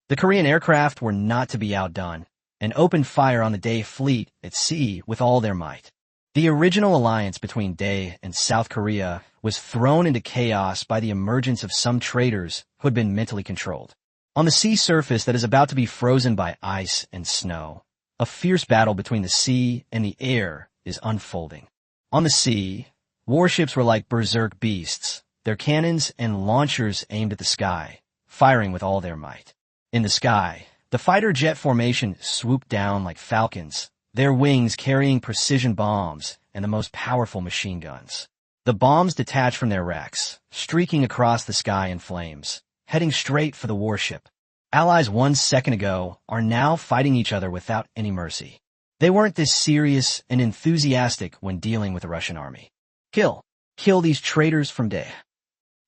A: The Korean aircraft were not to be outdone, and opened fire on the Dae fleet at sea with all their might. The original alliance between Dae and South Korea was thrown into chaos by the emergence of some traitors who had been mentally controlled. On the sea surface that is about to be frozen by ice and snow, a fierce battle between the sea and the air is unfolding. On the sea, warships were like berserk beasts, their cannons and launchers aimed at the sky, firing with all their might. In the sky, the fighter jet formation swooped down like falcons, their wings carrying precision bombs and the most powerful machine guns. The bombs detached from their racks, streaking across the sky in flames, heading straight for the warship. Allies 1 second ago are now fighting each other without any mercy. They weren't this serious and enthusiastic when dealing with the Russian army. Kill these traitors from Dae.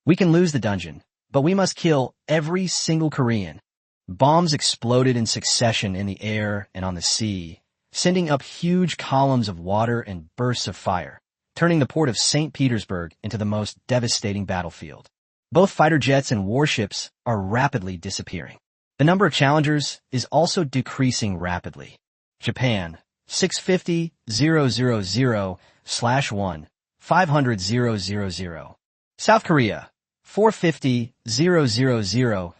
A: We can lose the dungeon, but we must kill every single Korean. Bombs exploded in succession in the air and on the sea, sending up huge columns of water and bursts of fire, turning the port of St. Petersburg into the most devastating battlefield. Both fighter jets and warships are rapidly disappearing. The number of challengers is also decreasing rapidly. Japan, 650,000/1, 500,000. South Korea, 450,000/1,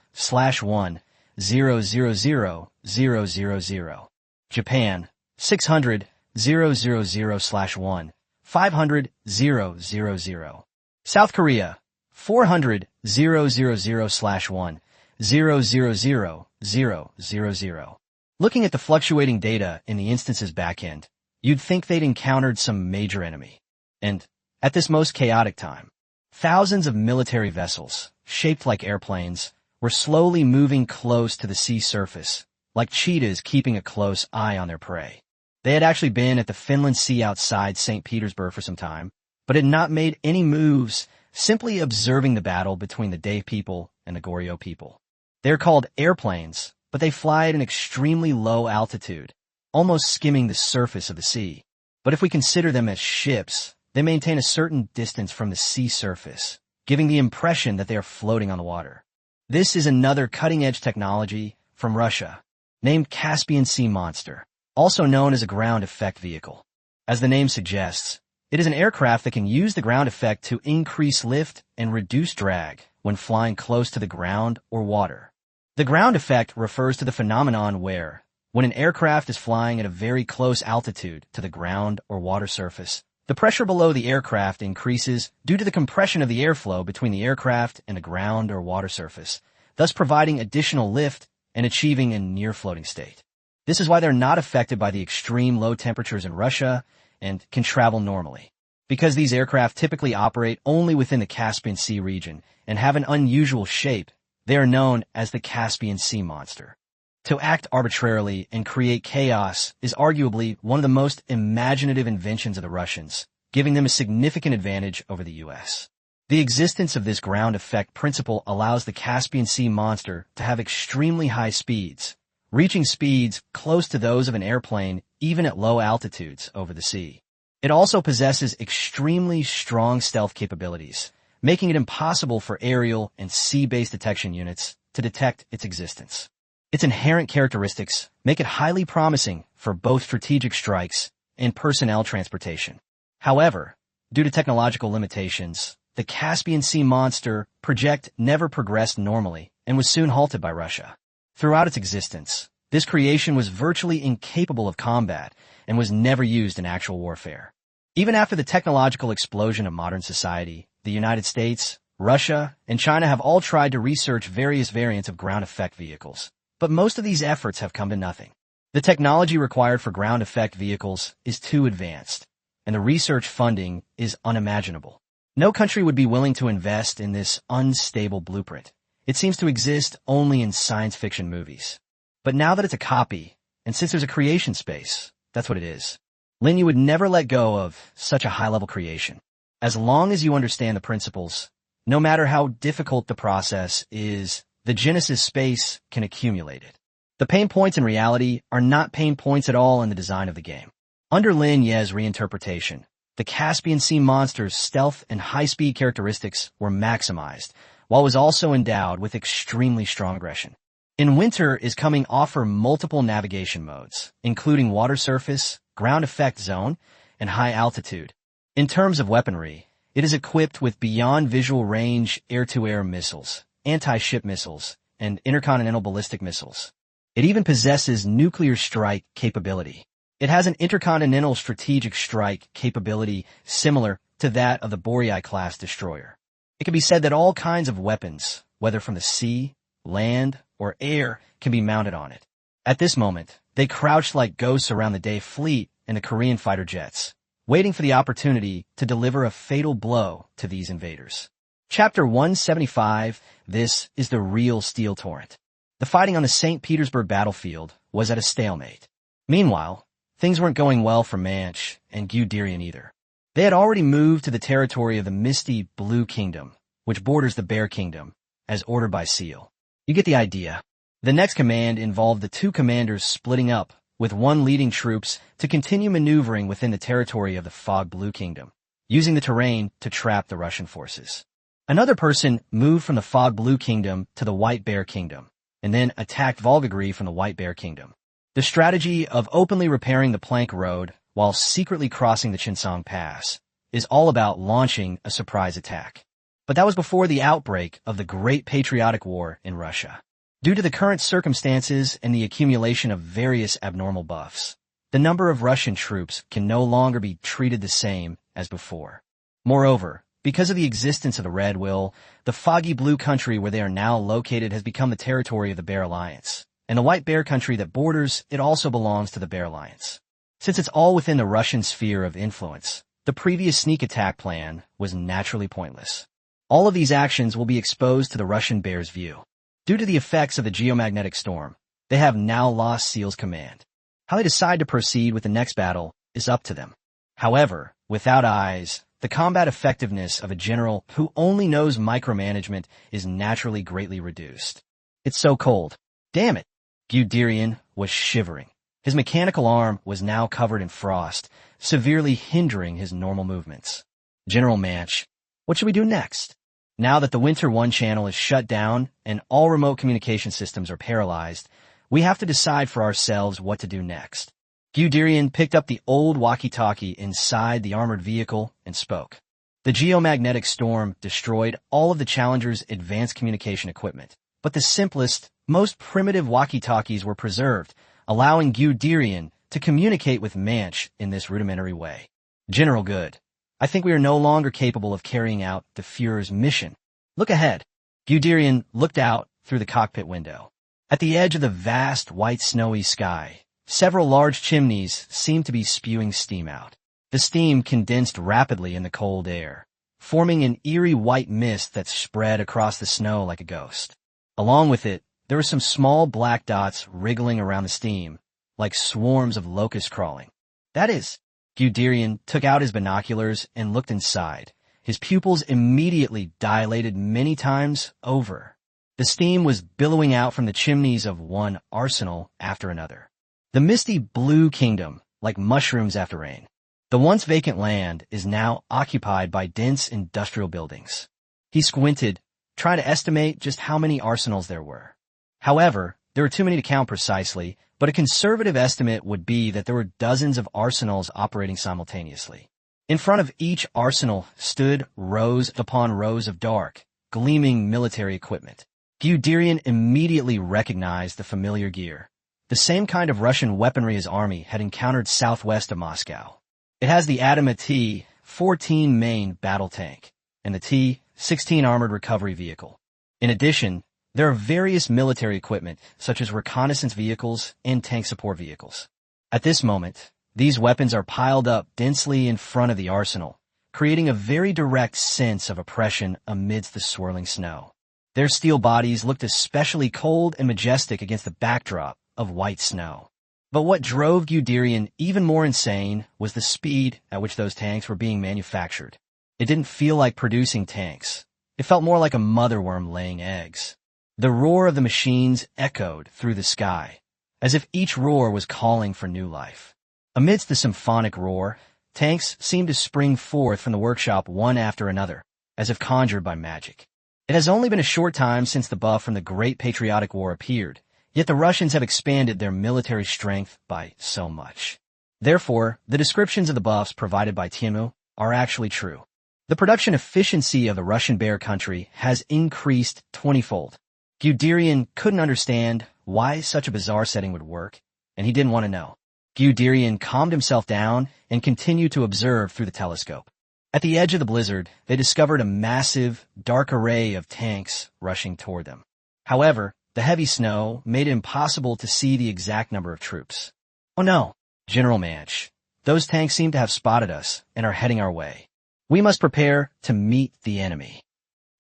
A: 000,000. Japan, 600,000/1, 500,000. South Korea, 400,000/1, 000,000. Looking at the fluctuating data in the instance's backend, you'd think they'd encountered some major enemy. And, at this most chaotic time, thousands of military vessels, shaped like airplanes, were slowly moving close to the sea surface, like cheetahs keeping a close eye on their prey. They had actually been at the Finland Sea outside St. Petersburg for some time, but had not made any moves, simply observing the battle between the Dae people and the Goryeo people. They are called airplanes, but they fly at an extremely low altitude, almost skimming the surface of the sea. But if we consider them as ships, they maintain a certain distance from the sea surface, giving the impression that they are floating on the water. This is another cutting-edge technology from Russia, named Caspian Sea Monster, also known as a ground effect vehicle. As the name suggests, it is an aircraft that can use the ground effect to increase lift and reduce drag when flying close to the ground or water. The ground effect refers to the phenomenon where, when an aircraft is flying at a very close altitude to the ground or water surface, the pressure below the aircraft increases due to the compression of the airflow between the aircraft and the ground or water surface, thus providing additional lift and achieving a near-floating state. This is why they're not affected by the extreme low temperatures in Russia and can travel normally. Because these aircraft typically operate only within the Caspian Sea region and have an unusual shape, they are known as the Caspian Sea Monster. To act arbitrarily and create chaos is arguably one of the most imaginative inventions of the Russians, giving them a significant advantage over the U.S. The existence of this ground effect principle allows the Caspian Sea Monster to have extremely high speeds, reaching speeds close to those of an airplane even at low altitudes over the sea. It also possesses extremely strong stealth capabilities, making it impossible for aerial and sea-based detection units to detect its existence. Its inherent characteristics make it highly promising for both strategic strikes and personnel transportation. However, due to technological limitations, the Caspian Sea Monster project never progressed normally and was soon halted by Russia. Throughout its existence, this creation was virtually incapable of combat and was never used in actual warfare. Even after the technological explosion of modern society, the United States, Russia, and China have all tried to research various variants of ground effect vehicles, but most of these efforts have come to nothing. The technology required for ground effect vehicles is too advanced, and the research funding is unimaginable. No country would be willing to invest in this unstable blueprint. It seems to exist only in science fiction movies. But now that it's a copy, and since there's a creation space, that's what it is. Lin Ye would never let go of such a high-level creation. As long as you understand the principles, no matter how difficult the process is, the Genesis space can accumulate it. The pain points in reality are not pain points at all in the design of the game. Under Lin Ye's reinterpretation, the Caspian Sea monster's stealth and high-speed characteristics were maximized, while it was also endowed with extremely strong aggression. In winter is coming offer multiple navigation modes, including water surface, ground effect zone, and high altitude. In terms of weaponry, it is equipped with beyond visual range air-to-air missiles, anti-ship missiles, and intercontinental ballistic missiles. It even possesses nuclear strike capability. It has an intercontinental strategic strike capability similar to that of the Boreai-class destroyer. It can be said that all kinds of weapons, whether from the sea, land, or air, can be mounted on it. At this moment, they crouched like ghosts around the Day fleet and the Korean fighter jets, waiting for the opportunity to deliver a fatal blow to these invaders. Chapter 175, this is the real steel torrent. The fighting on the St. Petersburg battlefield was at a stalemate. Meanwhile, things weren't going well for Manch and Guderian either. They had already moved to the territory of the misty Blue Kingdom, which borders the Bear Kingdom, as ordered by Seal. You get the idea. The next command involved the two commanders splitting up, with one leading troops to continue maneuvering within the territory of the Fog Blue Kingdom, using the terrain to trap the Russian forces. Another person moved from the Fog Blue Kingdom to the White Bear Kingdom, and then attacked Volgogry from the White Bear Kingdom. The strategy of openly repairing the plank road while secretly crossing the Chinsong Pass is all about launching a surprise attack. But that was before the outbreak of the Great Patriotic War in Russia. Due to the current circumstances and the accumulation of various abnormal buffs, the number of Russian troops can no longer be treated the same as before. Moreover, because of the existence of the Red Will, the foggy blue country where they are now located has become the territory of the Bear Alliance, and the White Bear country that borders it also belongs to the Bear Alliance. Since it's all within the Russian sphere of influence, the previous sneak attack plan was naturally pointless. All of these actions will be exposed to the Russian Bear's view. Due to the effects of the geomagnetic storm, they have now lost Seal's command. How they decide to proceed with the next battle is up to them. However, without eyes, the combat effectiveness of a general who only knows micromanagement is naturally greatly reduced. It's so cold. Damn it! Guderian was shivering. His mechanical arm was now covered in frost, severely hindering his normal movements. General Manch, what should we do next? Now that the Winter 1 channel is shut down and all remote communication systems are paralyzed, we have to decide for ourselves what to do next. Guderian picked up the old walkie-talkie inside the armored vehicle and spoke. The geomagnetic storm destroyed all of the Challenger's advanced communication equipment, but the simplest, most primitive walkie-talkies were preserved, allowing Guderian to communicate with Manch in this rudimentary way. General Good, I think we are no longer capable of carrying out the Führer's mission. Look ahead. Guderian looked out through the cockpit window. At the edge of the vast white snowy sky, several large chimneys seemed to be spewing steam out. The steam condensed rapidly in the cold air, forming an eerie white mist that spread across the snow like a ghost. Along with it, there were some small black dots wriggling around the steam, like swarms of locusts crawling. That is, Guderian took out his binoculars and looked inside. His pupils immediately dilated many times over. The steam was billowing out from the chimneys of one arsenal after another. The misty Blue Kingdom, like mushrooms after rain. The once vacant land is now occupied by dense industrial buildings. He squinted, trying to estimate just how many arsenals there were. However, there were too many to count precisely, but a conservative estimate would be that there were dozens of arsenals operating simultaneously. In front of each arsenal stood rows upon rows of dark, gleaming military equipment. Guderian immediately recognized the familiar gear, the same kind of Russian weaponry his army had encountered southwest of Moscow. It has the Adama T-14 main battle tank and the T-16 armored recovery vehicle. In addition, there are various military equipment, such as reconnaissance vehicles and tank support vehicles. At this moment, these weapons are piled up densely in front of the arsenal, creating a very direct sense of oppression amidst the swirling snow. Their steel bodies looked especially cold and majestic against the backdrop of white snow. But what drove Guderian even more insane was the speed at which those tanks were being manufactured. It didn't feel like producing tanks. It felt more like a mother worm laying eggs. The roar of the machines echoed through the sky, as if each roar was calling for new life. Amidst the symphonic roar, tanks seemed to spring forth from the workshop one after another, as if conjured by magic. It has only been a short time since the buff from the Great Patriotic War appeared, yet the Russians have expanded their military strength by so much. Therefore, the descriptions of the buffs provided by Tiemu are actually true. The production efficiency of the Russian Bear country has increased 20-fold. Guderian couldn't understand why such a bizarre setting would work, and he didn't want to know. Guderian calmed himself down and continued to observe through the telescope. At the edge of the blizzard, they discovered a massive, dark array of tanks rushing toward them. However, the heavy snow made it impossible to see the exact number of troops. "Oh no, General Manch, those tanks seem to have spotted us and are heading our way. We must prepare to meet the enemy."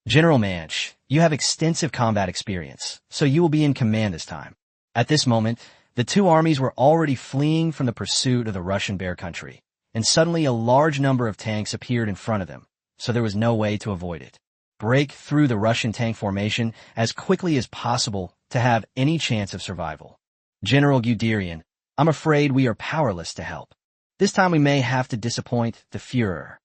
A: "General Manch, you have extensive combat experience, so you will be in command this time." At this moment, the two armies were already fleeing from the pursuit of the Russian Bear country, and suddenly a large number of tanks appeared in front of them, so there was no way to avoid it. Break through the Russian tank formation as quickly as possible to have any chance of survival. "General Guderian, I'm afraid we are powerless to help. This time we may have to disappoint the Führer."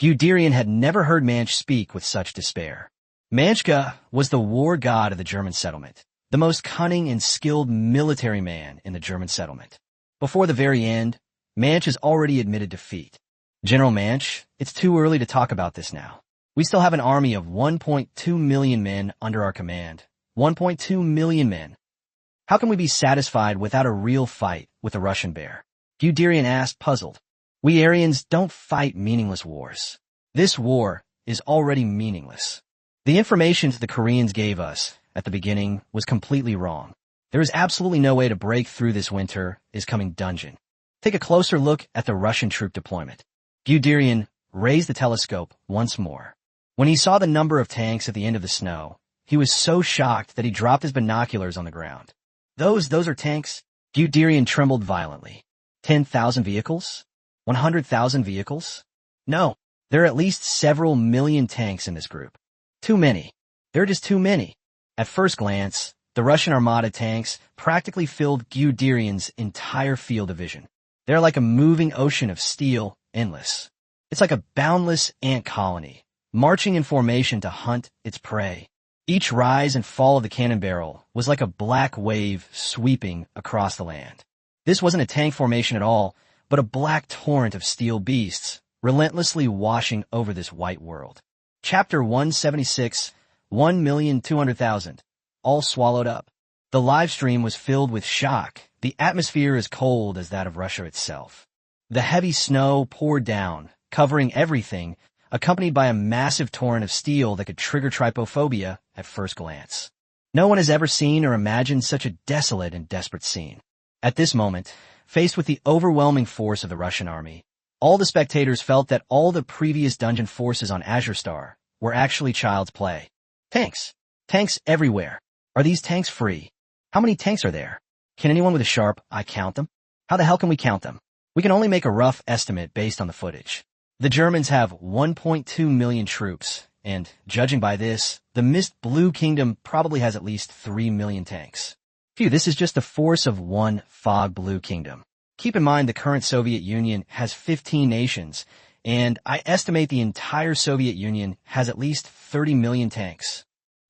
A: Guderian had never heard Manch speak with such despair. Manchka was the war god of the German settlement, the most cunning and skilled military man in the German settlement. Before the very end, Manch has already admitted defeat. "General Manch, it's too early to talk about this now. We still have an army of 1.2 million men under our command. 1.2 million men. How can we be satisfied without a real fight with the Russian Bear?" Guderian asked, puzzled. "We Aryans don't fight meaningless wars. This war is already meaningless. The information the Koreans gave us at the beginning was completely wrong. There is absolutely no way to break through this winter is coming dungeon. Take a closer look at the Russian troop deployment." Guderian raised the telescope once more. When he saw the number of tanks at the end of the snow, he was so shocked that he dropped his binoculars on the ground. Those are tanks?" Guderian trembled violently. 10,000 vehicles? 100,000 vehicles? No, there are at least several million tanks in this group. Too many. There are just too many. At first glance, the Russian Armada tanks practically filled Guderian's entire field of vision. They're like a moving ocean of steel, endless. It's like a boundless ant colony, marching in formation to hunt its prey. Each rise and fall of the cannon barrel was like a black wave sweeping across the land. This wasn't a tank formation at all, but a black torrent of steel beasts, relentlessly washing over this white world. Chapter 176, 1,200,000, all swallowed up. The live stream was filled with shock. The atmosphere as cold as that of Russia itself. The heavy snow poured down, covering everything, accompanied by a massive torrent of steel that could trigger trypophobia at first glance. No one has ever seen or imagined such a desolate and desperate scene. At this moment, faced with the overwhelming force of the Russian army, all the spectators felt that all the previous dungeon forces on Azure Star were actually child's play. Tanks! Tanks everywhere! Are these tanks free? How many tanks are there? Can anyone with a sharp eye count them? How the hell can we count them? We can only make a rough estimate based on the footage. The Germans have 1.2 million troops, and, judging by this, the Mist Blue Kingdom probably has at least 3 million tanks. Phew, this is just the force of one Fog Blue Kingdom. Keep in mind the current Soviet Union has 15 nations, and I estimate the entire Soviet Union has at least 30 million tanks.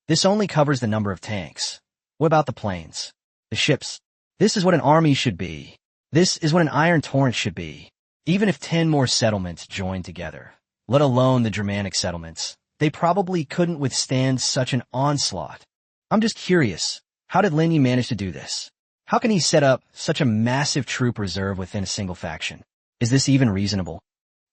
A: This only covers the number of tanks. What about the planes? The ships? This is what an army should be. This is what an iron torrent should be. Even if 10 more settlements joined together, let alone the Germanic settlements, they probably couldn't withstand such an onslaught. I'm just curious, how did Lin Ye manage to do this? How can he set up such a massive troop reserve within a single faction? Is this even reasonable?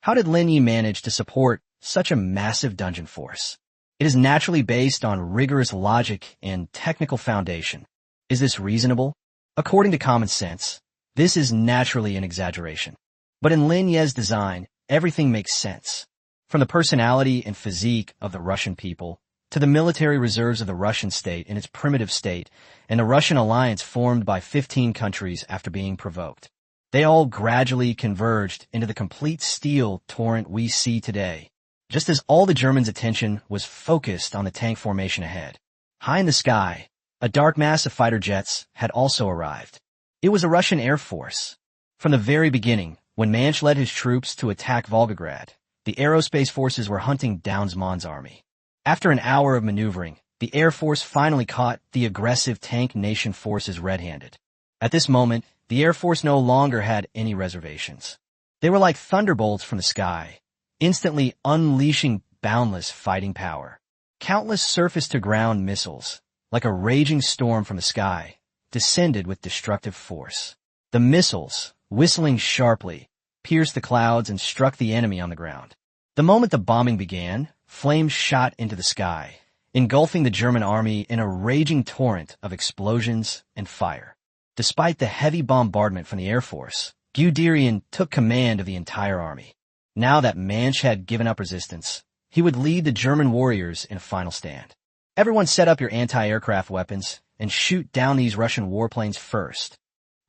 A: How did Lin Ye manage to support such a massive dungeon force? It is naturally based on rigorous logic and technical foundation. Is this reasonable? According to common sense, this is naturally an exaggeration. But in Lin Ye's design, everything makes sense. From the personality and physique of the Russian people, to the military reserves of the Russian state in its primitive state, and the Russian alliance formed by 15 countries after being provoked. They all gradually converged into the complete steel torrent we see today, just as all the Germans' attention was focused on the tank formation ahead. High in the sky, a dark mass of fighter jets had also arrived. It was a Russian air force. From the very beginning, when Manch led his troops to attack Volgograd, the aerospace forces were hunting down Zman's army. After an hour of maneuvering, the Air Force finally caught the aggressive tank nation forces red-handed. At this moment, the Air Force no longer had any reservations. They were like thunderbolts from the sky, instantly unleashing boundless fighting power. Countless surface-to-ground missiles, like a raging storm from the sky, descended with destructive force. The missiles, whistling sharply, pierced the clouds and struck the enemy on the ground. The moment the bombing began, flames shot into the sky, engulfing the German army in a raging torrent of explosions and fire. Despite the heavy bombardment from the Air Force, Guderian took command of the entire army. Now that Manch had given up resistance, he would lead the German warriors in a final stand. Everyone set up your anti-aircraft weapons and shoot down these Russian warplanes first.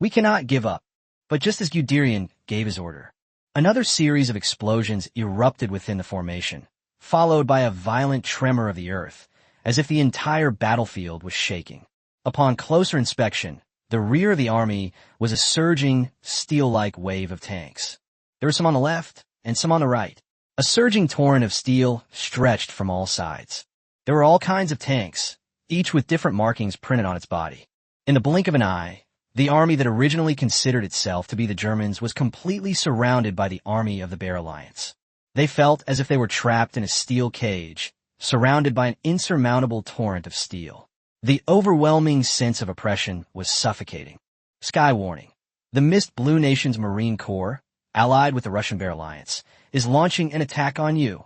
A: We cannot give up. But just as Guderian gave his order, another series of explosions erupted within the formation, followed by a violent tremor of the earth, as if the entire battlefield was shaking. Upon closer inspection, the rear of the army was a surging, steel-like wave of tanks. There were some on the left and some on the right. A surging torrent of steel stretched from all sides. There were all kinds of tanks, each with different markings printed on its body. In the blink of an eye, the army that originally considered itself to be the Germans was completely surrounded by the army of the Bear Alliance. They felt as if they were trapped in a steel cage, surrounded by an insurmountable torrent of steel. The overwhelming sense of oppression was suffocating. Sky warning. The Mist Blue Nation's Marine Corps, allied with the Russian Bear Alliance, is launching an attack on you.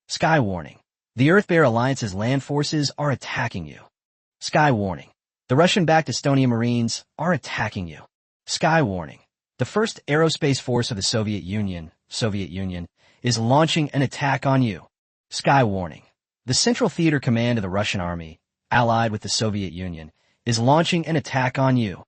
A: Sky warning. The Earth Bear Alliance's land forces are attacking you. Sky warning. The Russian-backed Estonia Marines are attacking you. Sky warning. The first aerospace force of the Soviet Union, is launching an attack on you. Sky warning. The Central Theater Command of the Russian Army, allied with the Soviet Union, is launching an attack on you.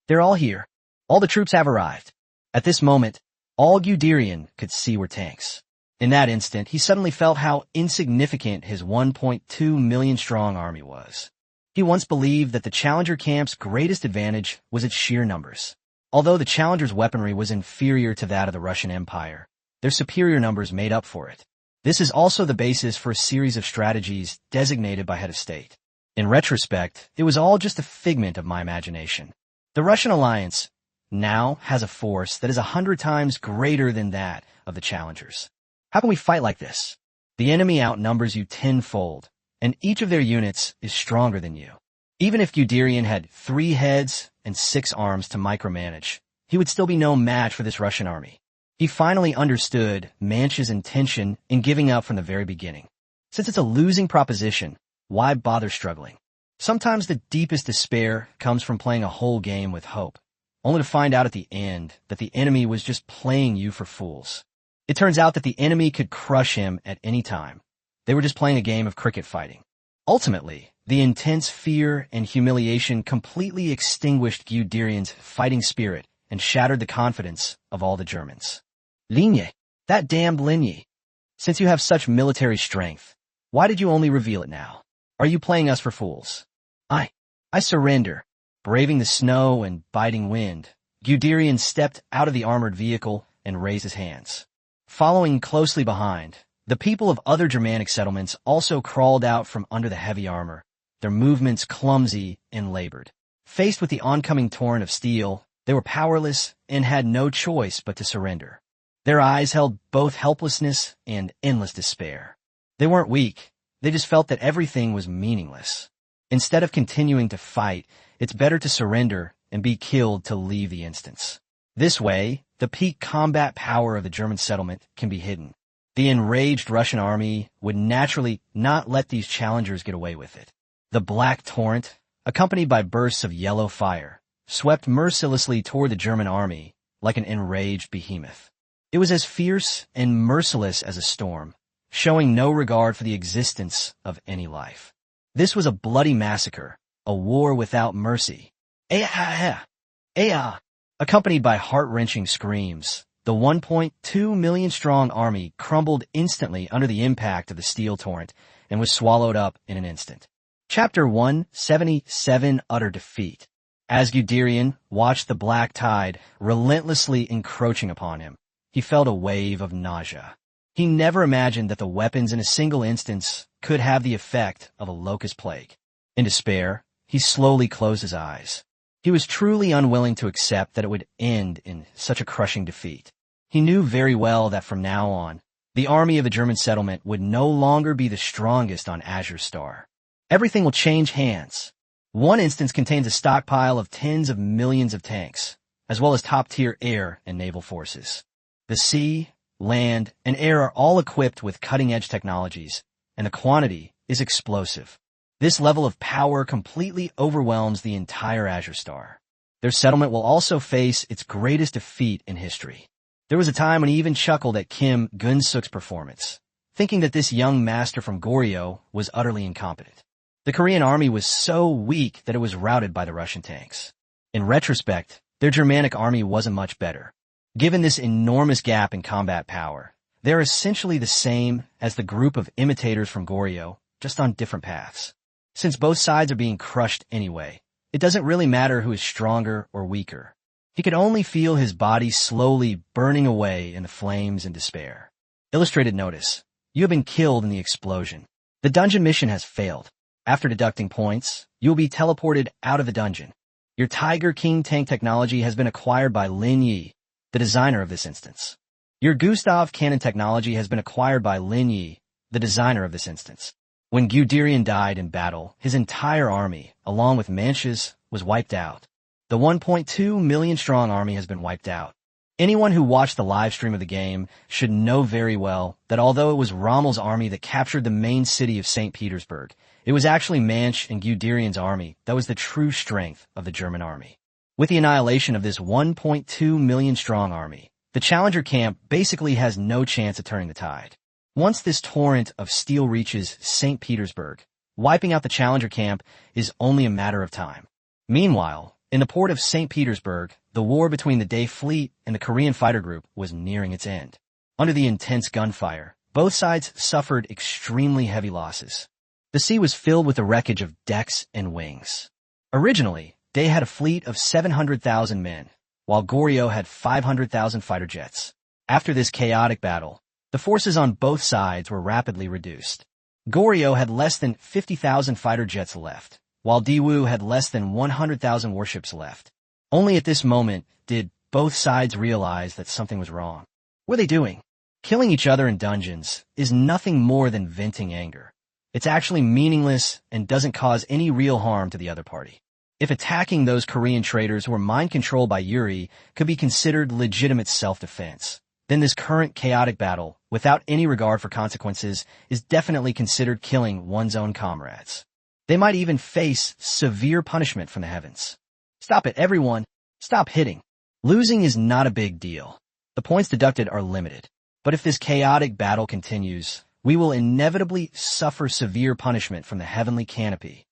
A: They're all here. All the troops have arrived. At this moment, all Guderian could see were tanks. In that instant, he suddenly felt how insignificant his 1.2 million strong army was. He once believed that the Challenger camp's greatest advantage was its sheer numbers. Although the Challenger's weaponry was inferior to that of the Russian Empire, their superior numbers made up for it. This is also the basis for a series of strategies designated by head of state. In retrospect, it was all just a figment of my imagination. The Russian alliance now has a force that is 100 times greater than that of the Challengers. How can we fight like this? The enemy outnumbers you tenfold, and each of their units is stronger than you. Even if Guderian had 3 heads and 6 arms to micromanage, he would still be no match for this Russian army. He finally understood Manch's intention in giving up from the very beginning. Since it's a losing proposition, why bother struggling? Sometimes the deepest despair comes from playing a whole game with hope, only to find out at the end that the enemy was just playing you for fools. It turns out that the enemy could crush him at any time. They were just playing a game of cricket fighting. Ultimately, the intense fear and humiliation completely extinguished Guderian's fighting spirit and shattered the confidence of all the Germans. Lin Ye, that damned Lin Ye. Since you have such military strength, why did you only reveal it now? Are you playing us for fools? I surrender. Braving the snow and biting wind, Guderian stepped out of the armored vehicle and raised his hands. Following closely behind, the people of other Germanic settlements also crawled out from under the heavy armor, their movements clumsy and labored. Faced with the oncoming torrent of steel, they were powerless and had no choice but to surrender. Their eyes held both helplessness and endless despair. They weren't weak, they just felt that everything was meaningless. Instead of continuing to fight, it's better to surrender and be killed to leave the instance. This way, the peak combat power of the German settlement can be hidden. The enraged Russian army would naturally not let these challengers get away with it. The black torrent, accompanied by bursts of yellow fire, swept mercilessly toward the German army like an enraged behemoth. It was as fierce and merciless as a storm, showing no regard for the existence of any life. This was a bloody massacre, a war without mercy. Accompanied by heart-wrenching screams, the 1.2 million strong army crumbled instantly under the impact of the steel torrent and was swallowed up in an instant. Chapter 177, Utter Defeat. As Guderian watched the black tide relentlessly encroaching upon him, he felt a wave of nausea. He never imagined that the weapons in a single instance could have the effect of a locust plague. In despair, he slowly closed his eyes. He was truly unwilling to accept that it would end in such a crushing defeat. He knew very well that from now on, the army of the German settlement would no longer be the strongest on Azure Star. Everything will change hands. One instance contains a stockpile of tens of millions of tanks, as well as top-tier air and naval forces. The sea, land, and air are all equipped with cutting-edge technologies, and the quantity is explosive. This level of power completely overwhelms the entire Azure Star. Their settlement will also face its greatest defeat in history. There was a time when he even chuckled at Kim Gun-suk's performance, thinking that this young master from Goryeo was utterly incompetent. The Korean army was so weak that it was routed by the Russian tanks. In retrospect, their Germanic army wasn't much better. Given this enormous gap in combat power, they're essentially the same as the group of imitators from Goryeo, just on different paths. Since both sides are being crushed anyway, it doesn't really matter who is stronger or weaker. He could only feel his body slowly burning away in the flames and despair. Illustrated notice: you have been killed in the explosion. The dungeon mission has failed. After deducting points, you will be teleported out of the dungeon. Your Tiger King tank technology has been acquired by Lin Ye, the designer of this instance. Your Gustav cannon technology has been acquired by Lin Ye, the designer of this instance. When Guderian died in battle, his entire army, along with Manchus, was wiped out. The 1.2 million strong army has been wiped out. Anyone who watched the live stream of the game should know very well that although it was Rommel's army that captured the main city of St. Petersburg, it was actually Manch and Guderian's army that was the true strength of the German army. With the annihilation of this 1.2 million strong army, the Challenger camp basically has no chance of turning the tide. Once this torrent of steel reaches St. Petersburg, wiping out the Challenger camp is only a matter of time. Meanwhile, in the port of St. Petersburg, the war between the Day Fleet and the Korean fighter group was nearing its end. Under the intense gunfire, both sides suffered extremely heavy losses. The sea was filled with the wreckage of decks and wings. Originally, Day had a fleet of 700,000 men, while Goryeo had 500,000 fighter jets. After this chaotic battle, the forces on both sides were rapidly reduced. Goryeo had less than 50,000 fighter jets left, while Daewoo had less than 100,000 warships left. Only at this moment did both sides realize that something was wrong. What are they doing? Killing each other in dungeons is nothing more than venting anger. It's actually meaningless and doesn't cause any real harm to the other party. If attacking those Korean traitors who were mind-controlled by Yuri could be considered legitimate self-defense, then this current chaotic battle, without any regard for consequences, is definitely considered killing one's own comrades. They might even face severe punishment from the heavens. Stop it, everyone. Stop hitting. Losing is not a big deal. The points deducted are limited. But if this chaotic battle continues, we will inevitably suffer severe punishment from the heavenly canopy.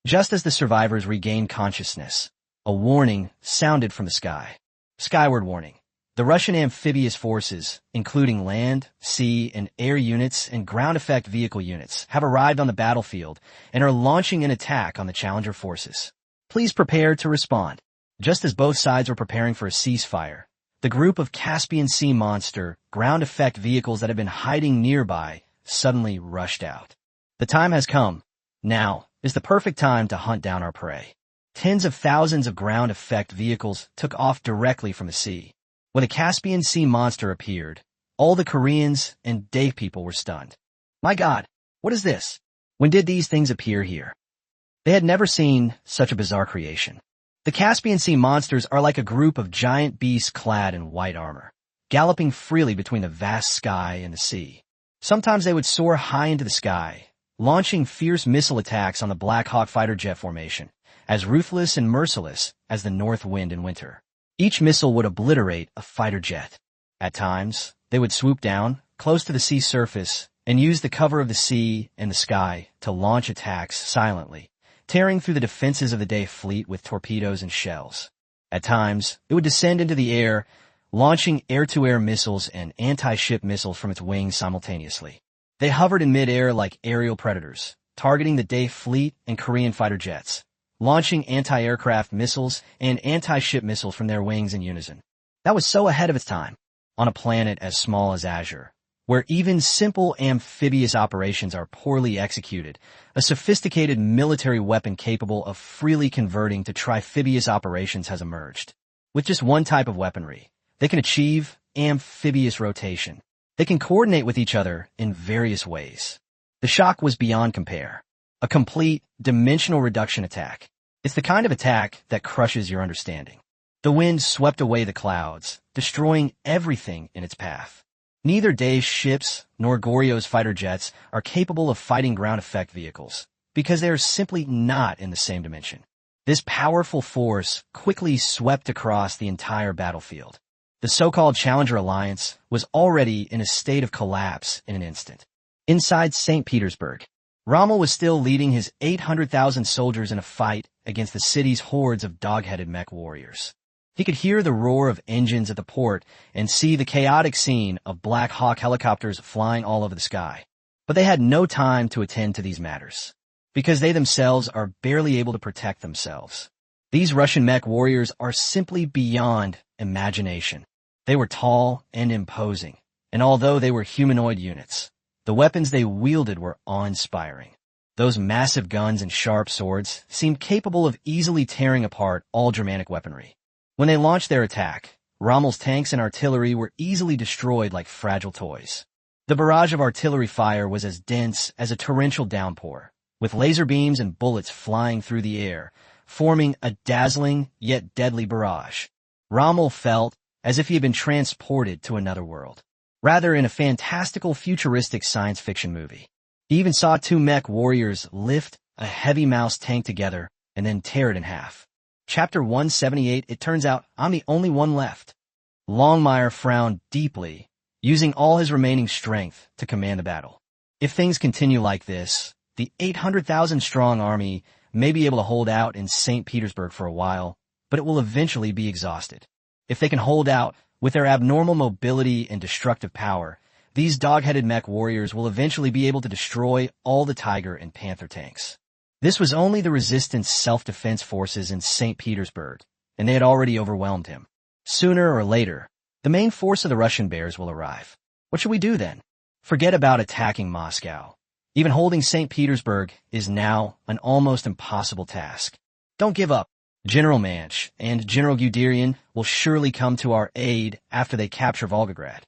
A: Just as the survivors regained consciousness, a warning sounded from the sky. Skyward warning. The Russian amphibious forces, including land, sea, and air units and ground effect vehicle units, have arrived on the battlefield and are launching an attack on the Challenger forces. Please prepare to respond. Just as both sides were preparing for a ceasefire, the group of Caspian Sea monster ground effect vehicles that had been hiding nearby suddenly rushed out. The time has come. Now is the perfect time to hunt down our prey. Tens of thousands of ground effect vehicles took off directly from the sea. When the Caspian Sea monster appeared, all the Koreans and Day people were stunned. My God, what is this? When did these things appear here? They had never seen such a bizarre creation. The Caspian Sea monsters are like a group of giant beasts clad in white armor, galloping freely between the vast sky and the sea. Sometimes they would soar high into the sky, launching fierce missile attacks on the Black Hawk fighter jet formation, as ruthless and merciless as the north wind in winter. Each missile would obliterate a fighter jet. At times, they would swoop down, close to the sea surface, and use the cover of the sea and the sky to launch attacks silently, tearing through the defenses of the Day fleet with torpedoes and shells. At times, it would descend into the air, launching air-to-air missiles and anti-ship missiles from its wings simultaneously. They hovered in mid-air like aerial predators, targeting the Day fleet and Korean fighter jets, launching anti-aircraft missiles and anti-ship missiles from their wings in unison. That was so ahead of its time. On a planet as small as Azure, where even simple amphibious operations are poorly executed, a sophisticated military weapon capable of freely converting to trifibious operations has emerged. With just one type of weaponry, they can achieve amphibious rotation. They can coordinate with each other in various ways. The shock was beyond compare. A complete, dimensional reduction attack. It's the kind of attack that crushes your understanding. The wind swept away the clouds, destroying everything in its path. Neither Dae's ships nor Goryo's fighter jets are capable of fighting ground effect vehicles, because they are simply not in the same dimension. This powerful force quickly swept across the entire battlefield. The so-called Challenger Alliance was already in a state of collapse in an instant. Inside St. Petersburg, Rommel was still leading his 800,000 soldiers in a fight against the city's hordes of dog-headed mech warriors. He could hear the roar of engines at the port and see the chaotic scene of Black Hawk helicopters flying all over the sky. But they had no time to attend to these matters, because they themselves are barely able to protect themselves. These Russian mech warriors are simply beyond imagination. They were tall and imposing, and although they were humanoid units, the weapons they wielded were awe-inspiring. Those massive guns and sharp swords seemed capable of easily tearing apart all Germanic weaponry. When they launched their attack, Rommel's tanks and artillery were easily destroyed like fragile toys. The barrage of artillery fire was as dense as a torrential downpour, with laser beams and bullets flying through the air, forming a dazzling yet deadly barrage. Rommel felt as if he had been transported to another world, rather in a fantastical futuristic science fiction movie. He even saw two mech warriors lift a heavy mouse tank together and then tear it in half. Chapter 178, it turns out I'm the only one left. Longmire frowned deeply, using all his remaining strength to command the battle. If things continue like this, the 800,000-strong army may be able to hold out in St. Petersburg for a while, but it will eventually be exhausted. If they can hold out with their abnormal mobility and destructive power, these dog-headed mech warriors will eventually be able to destroy all the Tiger and Panther tanks. This was only the resistance self-defense forces in St. Petersburg, and they had already overwhelmed him. Sooner or later, the main force of the Russian bears will arrive. What should we do then? Forget about attacking Moscow. Even holding St. Petersburg is now an almost impossible task. Don't give up. General Manch and General Guderian will surely come to our aid after they capture Volgograd.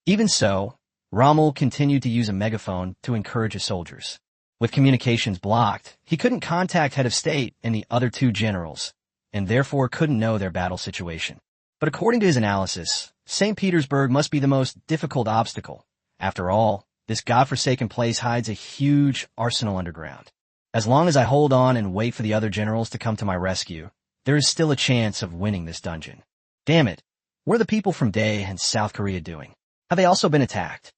A: Even so, Rommel continued to use a megaphone to encourage his soldiers. With communications blocked, he couldn't contact Head of State and the other two generals, and therefore couldn't know their battle situation. But according to his analysis, St. Petersburg must be the most difficult obstacle. After all, this godforsaken place hides a huge arsenal underground. As long as I hold on and wait for the other generals to come to my rescue, there is still a chance of winning this dungeon. Damn it, what are the people from Dae and South Korea doing? Have they also been attacked?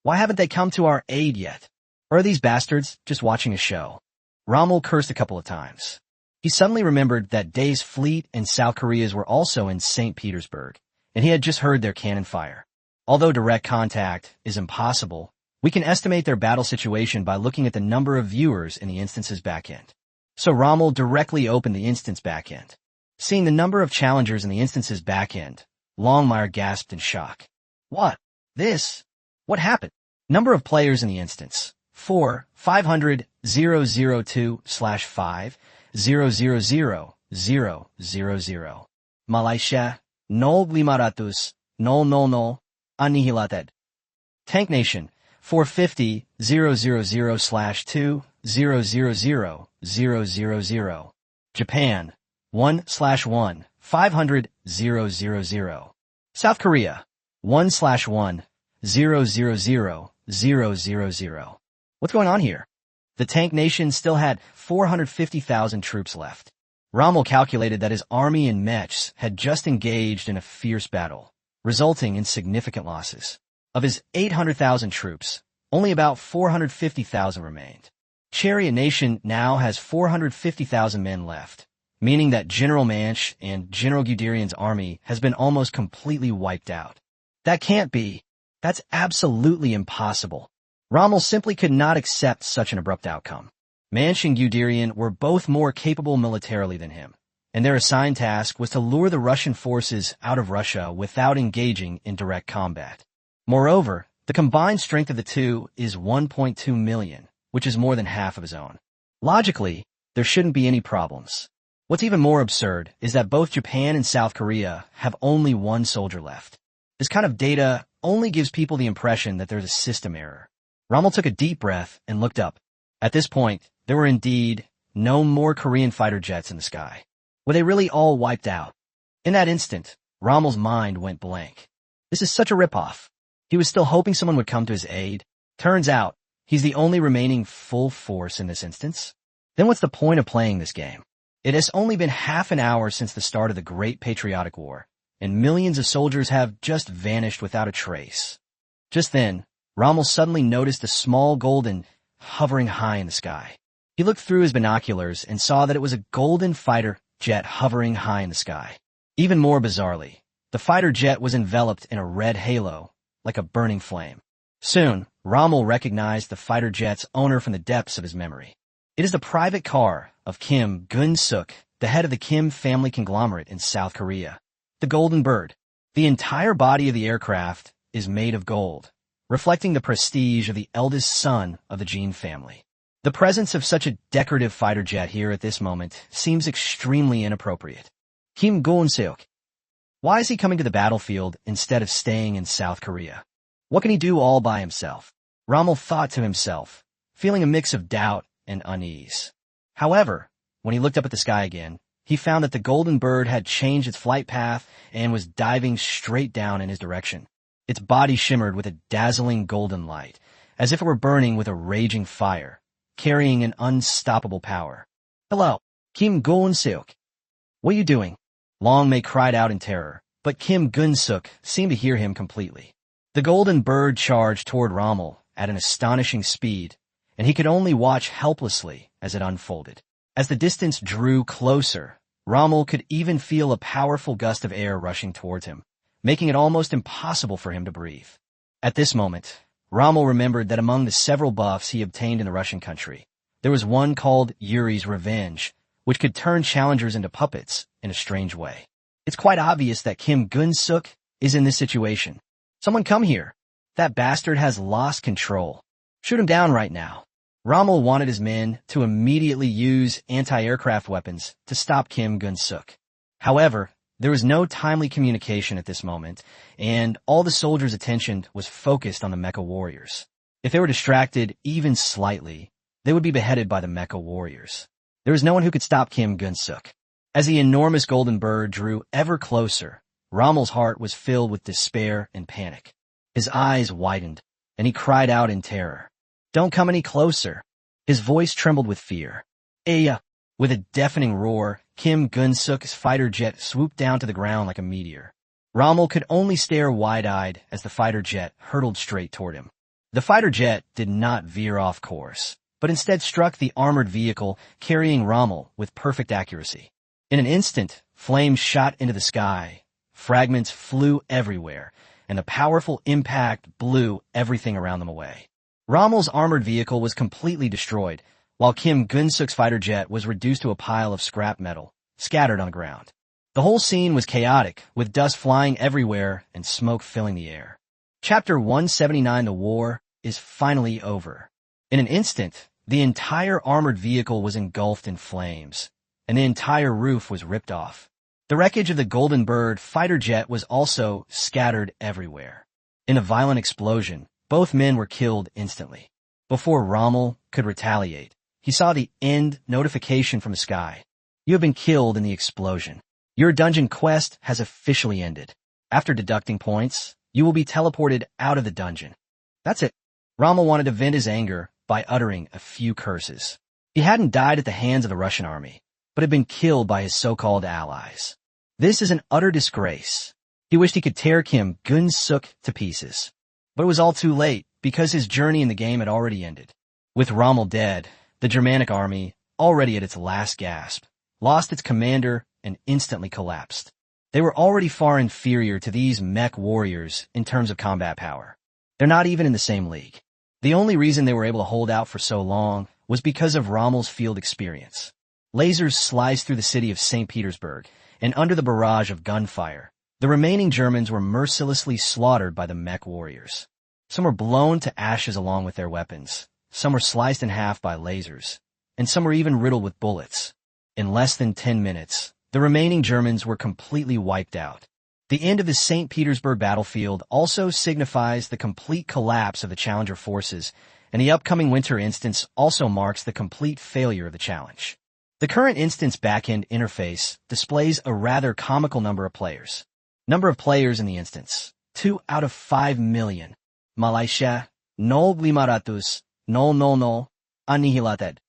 A: Why haven't they come to our aid yet? Or are these bastards just watching a show? Rommel cursed a couple of times. He suddenly remembered that Dae's fleet and South Korea's were also in St. Petersburg, and he had just heard their cannon fire. Although direct contact is impossible, we can estimate their battle situation by looking at the number of viewers in the instance's backend. So Rommel directly opened the instance backend. Seeing the number of challengers in the instance's backend, Longmire gasped in shock. What? This? What happened? Number of players in the instance. 4, 500, 002/5, 000, Malaysia, 0500, 000, Annihilated. Tank Nation, 450, 000/2, 000, Japan, 1/1, 500, 000. South Korea, 1/1, 000. What's going on here? The Tank Nation still had 450,000 troops left. Rommel calculated that his army and mechs had just engaged in a fierce battle, resulting in significant losses. Of his 800,000 troops, only about 450,000 remained. Chariot Nation now has 450,000 men left, meaning that General Manch and General Guderian's army has been almost completely wiped out. That can't be. That's absolutely impossible. Rommel simply could not accept such an abrupt outcome. Manch and Guderian were both more capable militarily than him, and their assigned task was to lure the Russian forces out of Russia without engaging in direct combat. Moreover, the combined strength of the two is 1.2 million, which is more than half of his own. Logically, there shouldn't be any problems. What's even more absurd is that both Japan and South Korea have only one soldier left. This kind of data only gives people the impression that there's a system error. Rommel took a deep breath and looked up. At this point, there were indeed no more Korean fighter jets in the sky. Were they really all wiped out? In that instant, Rommel's mind went blank. This is such a ripoff. He was still hoping someone would come to his aid. Turns out, he's the only remaining full force in this instance. Then what's the point of playing this game? It has only been half an hour since the start of the Great Patriotic War, and millions of soldiers have just vanished without a trace. Just then, Rommel suddenly noticed a small golden hovering high in the sky. He looked through his binoculars and saw that it was a golden fighter jet hovering high in the sky. Even more bizarrely, the fighter jet was enveloped in a red halo, like a burning flame. Soon, Rommel recognized the fighter jet's owner from the depths of his memory. It is the private car of Kim Gun-suk, the head of the Kim family conglomerate in South Korea. The Golden Bird. The entire body of the aircraft is made of gold, reflecting the prestige of the eldest son of the Jean family. The presence of such a decorative fighter jet here at this moment seems extremely inappropriate. Kim Gun-suk. Why is he coming to the battlefield instead of staying in South Korea? What can he do all by himself? Rommel thought to himself, feeling a mix of doubt and unease. However, when he looked up at the sky again, he found that the Golden Bird had changed its flight path and was diving straight down in his direction. Its body shimmered with a dazzling golden light, as if it were burning with a raging fire, carrying an unstoppable power. "Hello, Kim Gun-suk. What are you doing?" Long Mei cried out in terror, but Kim Gun-suk seemed to hear him completely. The Golden Bird charged toward Rommel at an astonishing speed, and he could only watch helplessly as it unfolded. As the distance drew closer, Rommel could even feel a powerful gust of air rushing towards him, making it almost impossible for him to breathe. At this moment, Rommel remembered that among the several buffs he obtained in the Russian country, there was one called Yuri's Revenge, which could turn challengers into puppets in a strange way. It's quite obvious that Kim Gun-suk is in this situation. "Someone come here. That bastard has lost control. Shoot him down right now." Rommel wanted his men to immediately use anti-aircraft weapons to stop Kim Gun-suk. However, there was no timely communication at this moment, and all the soldiers' attention was focused on the mecha warriors. If they were distracted even slightly, they would be beheaded by the mecha warriors. There was no one who could stop Kim Gun-suk. As the enormous Golden Bird drew ever closer, Rommel's heart was filled with despair and panic. His eyes widened, and he cried out in terror. "Don't come any closer." His voice trembled with fear. "Aya!" With a deafening roar, Kim Gun-suk's fighter jet swooped down to the ground like a meteor. Rommel could only stare wide-eyed as the fighter jet hurtled straight toward him. The fighter jet did not veer off course, but instead struck the armored vehicle carrying Rommel with perfect accuracy. In an instant, flames shot into the sky, fragments flew everywhere, and the powerful impact blew everything around them away. Rommel's armored vehicle was completely destroyed, while Kim Gun-suk's fighter jet was reduced to a pile of scrap metal, scattered on the ground. The whole scene was chaotic, with dust flying everywhere and smoke filling the air. Chapter 179, The War, is finally over. In an instant, the entire armored vehicle was engulfed in flames, and the entire roof was ripped off. The wreckage of the Golden Bird fighter jet was also scattered everywhere. In a violent explosion, both men were killed instantly. Before Rommel could retaliate, he saw the end notification from the sky. "You have been killed in the explosion. Your dungeon quest has officially ended. After deducting points, you will be teleported out of the dungeon." That's it. Rommel wanted to vent his anger by uttering a few curses. He hadn't died at the hands of the Russian army, but had been killed by his so-called allies. This is an utter disgrace. He wished he could tear Kim Gun-suk to pieces. But it was all too late, because his journey in the game had already ended. With Rommel dead, the Germanic army, already at its last gasp, lost its commander and instantly collapsed. They were already far inferior to these mech warriors in terms of combat power. They're not even in the same league. The only reason they were able to hold out for so long was because of Rommel's field experience. Lasers sliced through the city of St. Petersburg, and under the barrage of gunfire, the remaining Germans were mercilessly slaughtered by the mech warriors. Some were blown to ashes along with their weapons, some were sliced in half by lasers, and some were even riddled with bullets. In less than 10 minutes, the remaining Germans were completely wiped out. The end of the St. Petersburg battlefield also signifies the complete collapse of the Challenger forces, and the upcoming winter instance also marks the complete failure of the challenge. The current instance backend interface displays a rather comical number of players. Number of players in the instance, 2 out of 5 million. Malaysia, 0,500,000, annihilated.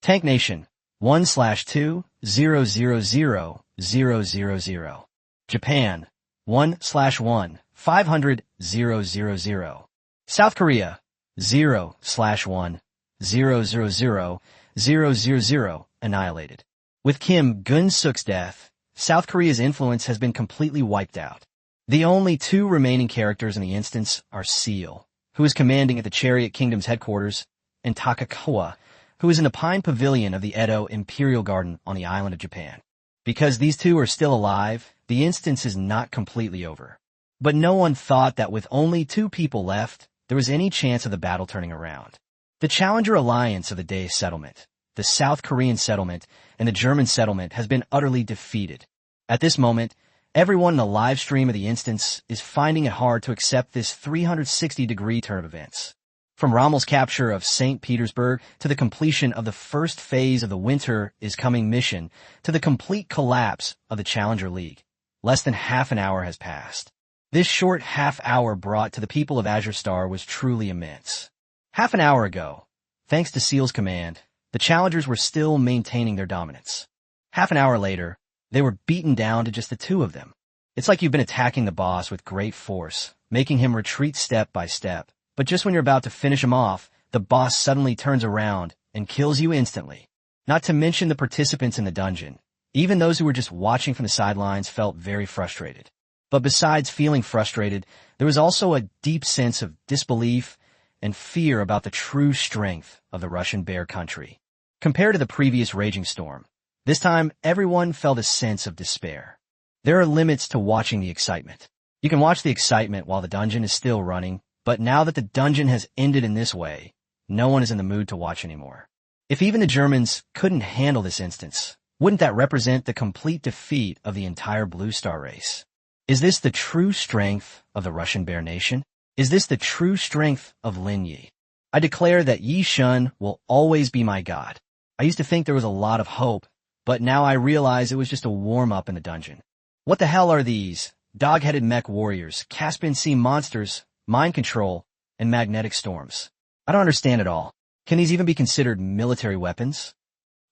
A: Tank Nation, 1/2, 000,000. Japan, 1/1, 500,000. South Korea, 0/1, 000,000, annihilated. With Kim Gun-suk's death, South Korea's influence has been completely wiped out. The only 2 remaining characters in the instance are Seal, who is commanding at the Chariot Kingdom's headquarters, and Takakawa, who is in the Pine Pavilion of the Edo Imperial Garden on the island of Japan. Because these 2 are still alive, the instance is not completely over. But no one thought that with only 2 people left, there was any chance of the battle turning around. The Challenger alliance of the Day settlement, the South Korean settlement, and the German settlement has been utterly defeated. At this moment, everyone in the live stream of the instance is finding it hard to accept this 360-degree turn of events. From Rommel's capture of St. Petersburg to the completion of the first phase of the Winter is Coming mission to the complete collapse of the Challenger League, less than half an hour has passed. This short half hour brought to the people of Azure Star was truly immense. Half an hour ago, thanks to Seal's command, the challengers were still maintaining their dominance. Half an hour later, they were beaten down to just the 2 of them. It's like you've been attacking the boss with great force, making him retreat step by step. But just when you're about to finish him off, the boss suddenly turns around and kills you instantly. Not to mention the participants in the dungeon. Even those who were just watching from the sidelines felt very frustrated. But besides feeling frustrated, there was also a deep sense of disbelief and fear about the true strength of the Russian Bear country. Compared to the previous raging storm, this time everyone felt a sense of despair. There are limits to watching the excitement. You can watch the excitement while the dungeon is still running, but now that the dungeon has ended in this way, no one is in the mood to watch anymore. If even the Germans couldn't handle this instance, wouldn't that represent the complete defeat of the entire Blue Star race? Is this the true strength of the Russian Bear Nation? Is this the true strength of Lin Ye? I declare that Yi Shun will always be my god. I used to think there was a lot of hope, but now I realize it was just a warm-up in the dungeon. What the hell are these? Dog-headed mech warriors, Caspian Sea monsters, mind control, and magnetic storms. I don't understand it all. Can these even be considered military weapons?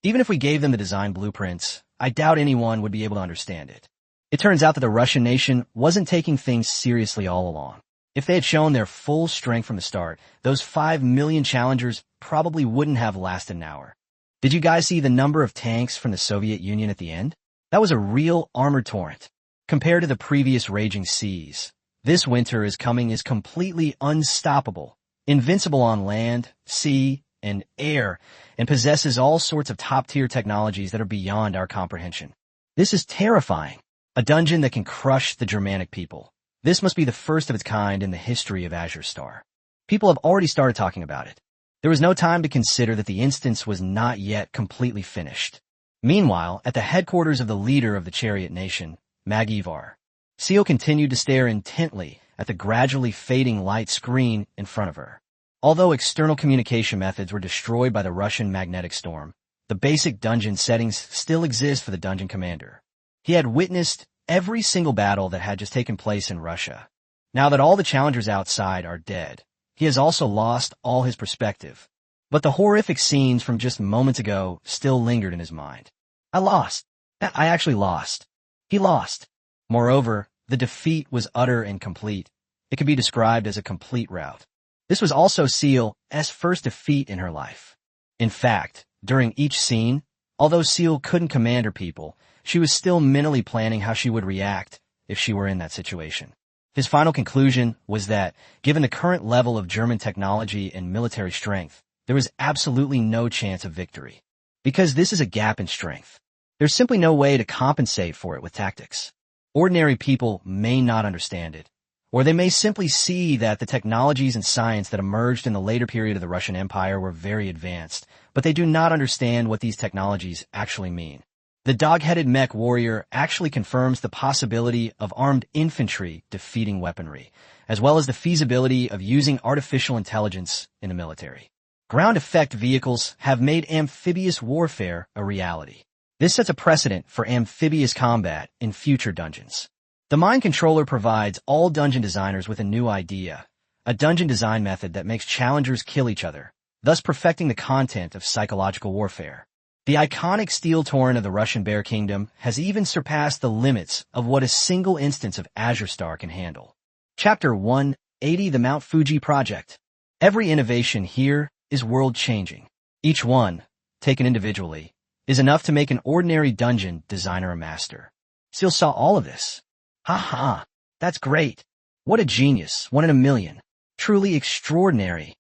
A: Even if we gave them the design blueprints, I doubt anyone would be able to understand it. It turns out that the Russian nation wasn't taking things seriously all along. If they had shown their full strength from the start, those 5 million challengers probably wouldn't have lasted an hour. Did you guys see the number of tanks from the Soviet Union at the end? That was a real armored torrent. Compared to the previous raging seas, this Winter is Coming is completely unstoppable, invincible on land, sea, and air, and possesses all sorts of top-tier technologies that are beyond our comprehension. This is terrifying. A dungeon that can crush the Germanic people. This must be the first of its kind in the history of Azure Star. People have already started talking about it. There was no time to consider that the instance was not yet completely finished. Meanwhile, at the headquarters of the leader of the Chariot Nation, Magivar, Seal continued to stare intently at the gradually fading light screen in front of her. Although external communication methods were destroyed by the Russian magnetic storm, the basic dungeon settings still exist for the dungeon commander. He had witnessed every single battle that had just taken place in Russia. Now that all the challengers outside are dead, he has also lost all his perspective. But the horrific scenes from just moments ago still lingered in his mind. I lost. I actually lost. He lost. Moreover, the defeat was utter and complete. It could be described as a complete rout. This was also Seal's first defeat in her life. In fact, during each scene, although Seal couldn't command her people, she was still mentally planning how she would react if she were in that situation. His final conclusion was that, given the current level of German technology and military strength, there was absolutely no chance of victory. Because this is a gap in strength. There's simply no way to compensate for it with tactics. Ordinary people may not understand it, or they may simply see that the technologies and science that emerged in the later period of the Russian Empire were very advanced, but they do not understand what these technologies actually mean. The dog-headed mech warrior actually confirms the possibility of armed infantry defeating weaponry, as well as the feasibility of using artificial intelligence in the military. Ground effect vehicles have made amphibious warfare a reality. This sets a precedent for amphibious combat in future dungeons. The Mind Controller provides all dungeon designers with a new idea, a dungeon design method that makes challengers kill each other, thus perfecting the content of psychological warfare. The iconic steel torrent of the Russian Bear Kingdom has even surpassed the limits of what a single instance of Azure Star can handle. Chapter 180, The Mount Fuji Project. Every innovation here is world-changing. Each one, taken individually, is enough to make an ordinary dungeon designer a master. Seal saw all of this. Ha, that's great. What a genius, one in a million. Truly extraordinary.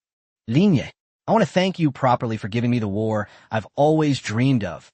A: Lin Ye, I want to thank you properly for giving me the war I've always dreamed of.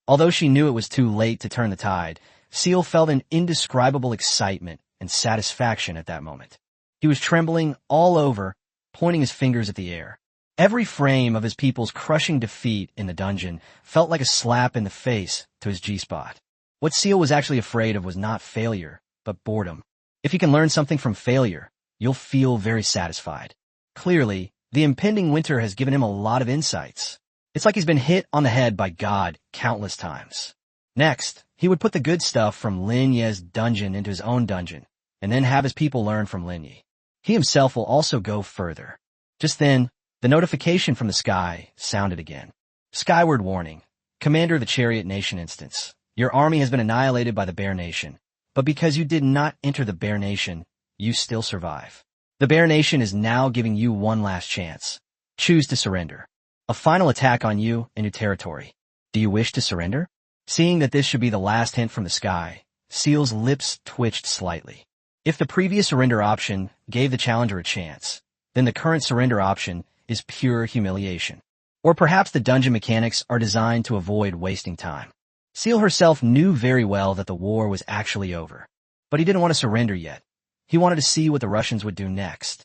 A: Although she knew it was too late to turn the tide, Seal felt an indescribable excitement and satisfaction at that moment. He was trembling all over, pointing his fingers at the air. Every frame of his people's crushing defeat in the dungeon felt like a slap in the face to his G-spot. What Seal was actually afraid of was not failure, but boredom. If you can learn something from failure, you'll feel very satisfied. Clearly, the impending winter has given him a lot of insights. It's like he's been hit on the head by God countless times. Next, he would put the good stuff from Lin Ye's dungeon into his own dungeon, and then have his people learn from Lin Ye. He himself will also go further. Just then, the notification from the sky sounded again. Skyward warning. Commander of the Chariot Nation instance. Your army has been annihilated by the Bear Nation, but because you did not enter the Bear Nation, you still survive. The Bear Nation is now giving you one last chance. Choose to surrender. A final attack on you and your territory. Do you wish to surrender? Seeing that this should be the last hint from the sky, Seal's lips twitched slightly. If the previous surrender option gave the challenger a chance, then the current surrender option is pure humiliation. Or perhaps the dungeon mechanics are designed to avoid wasting time. Seal herself knew very well that the war was actually over. But he didn't want to surrender yet. He wanted to see what the Russians would do next.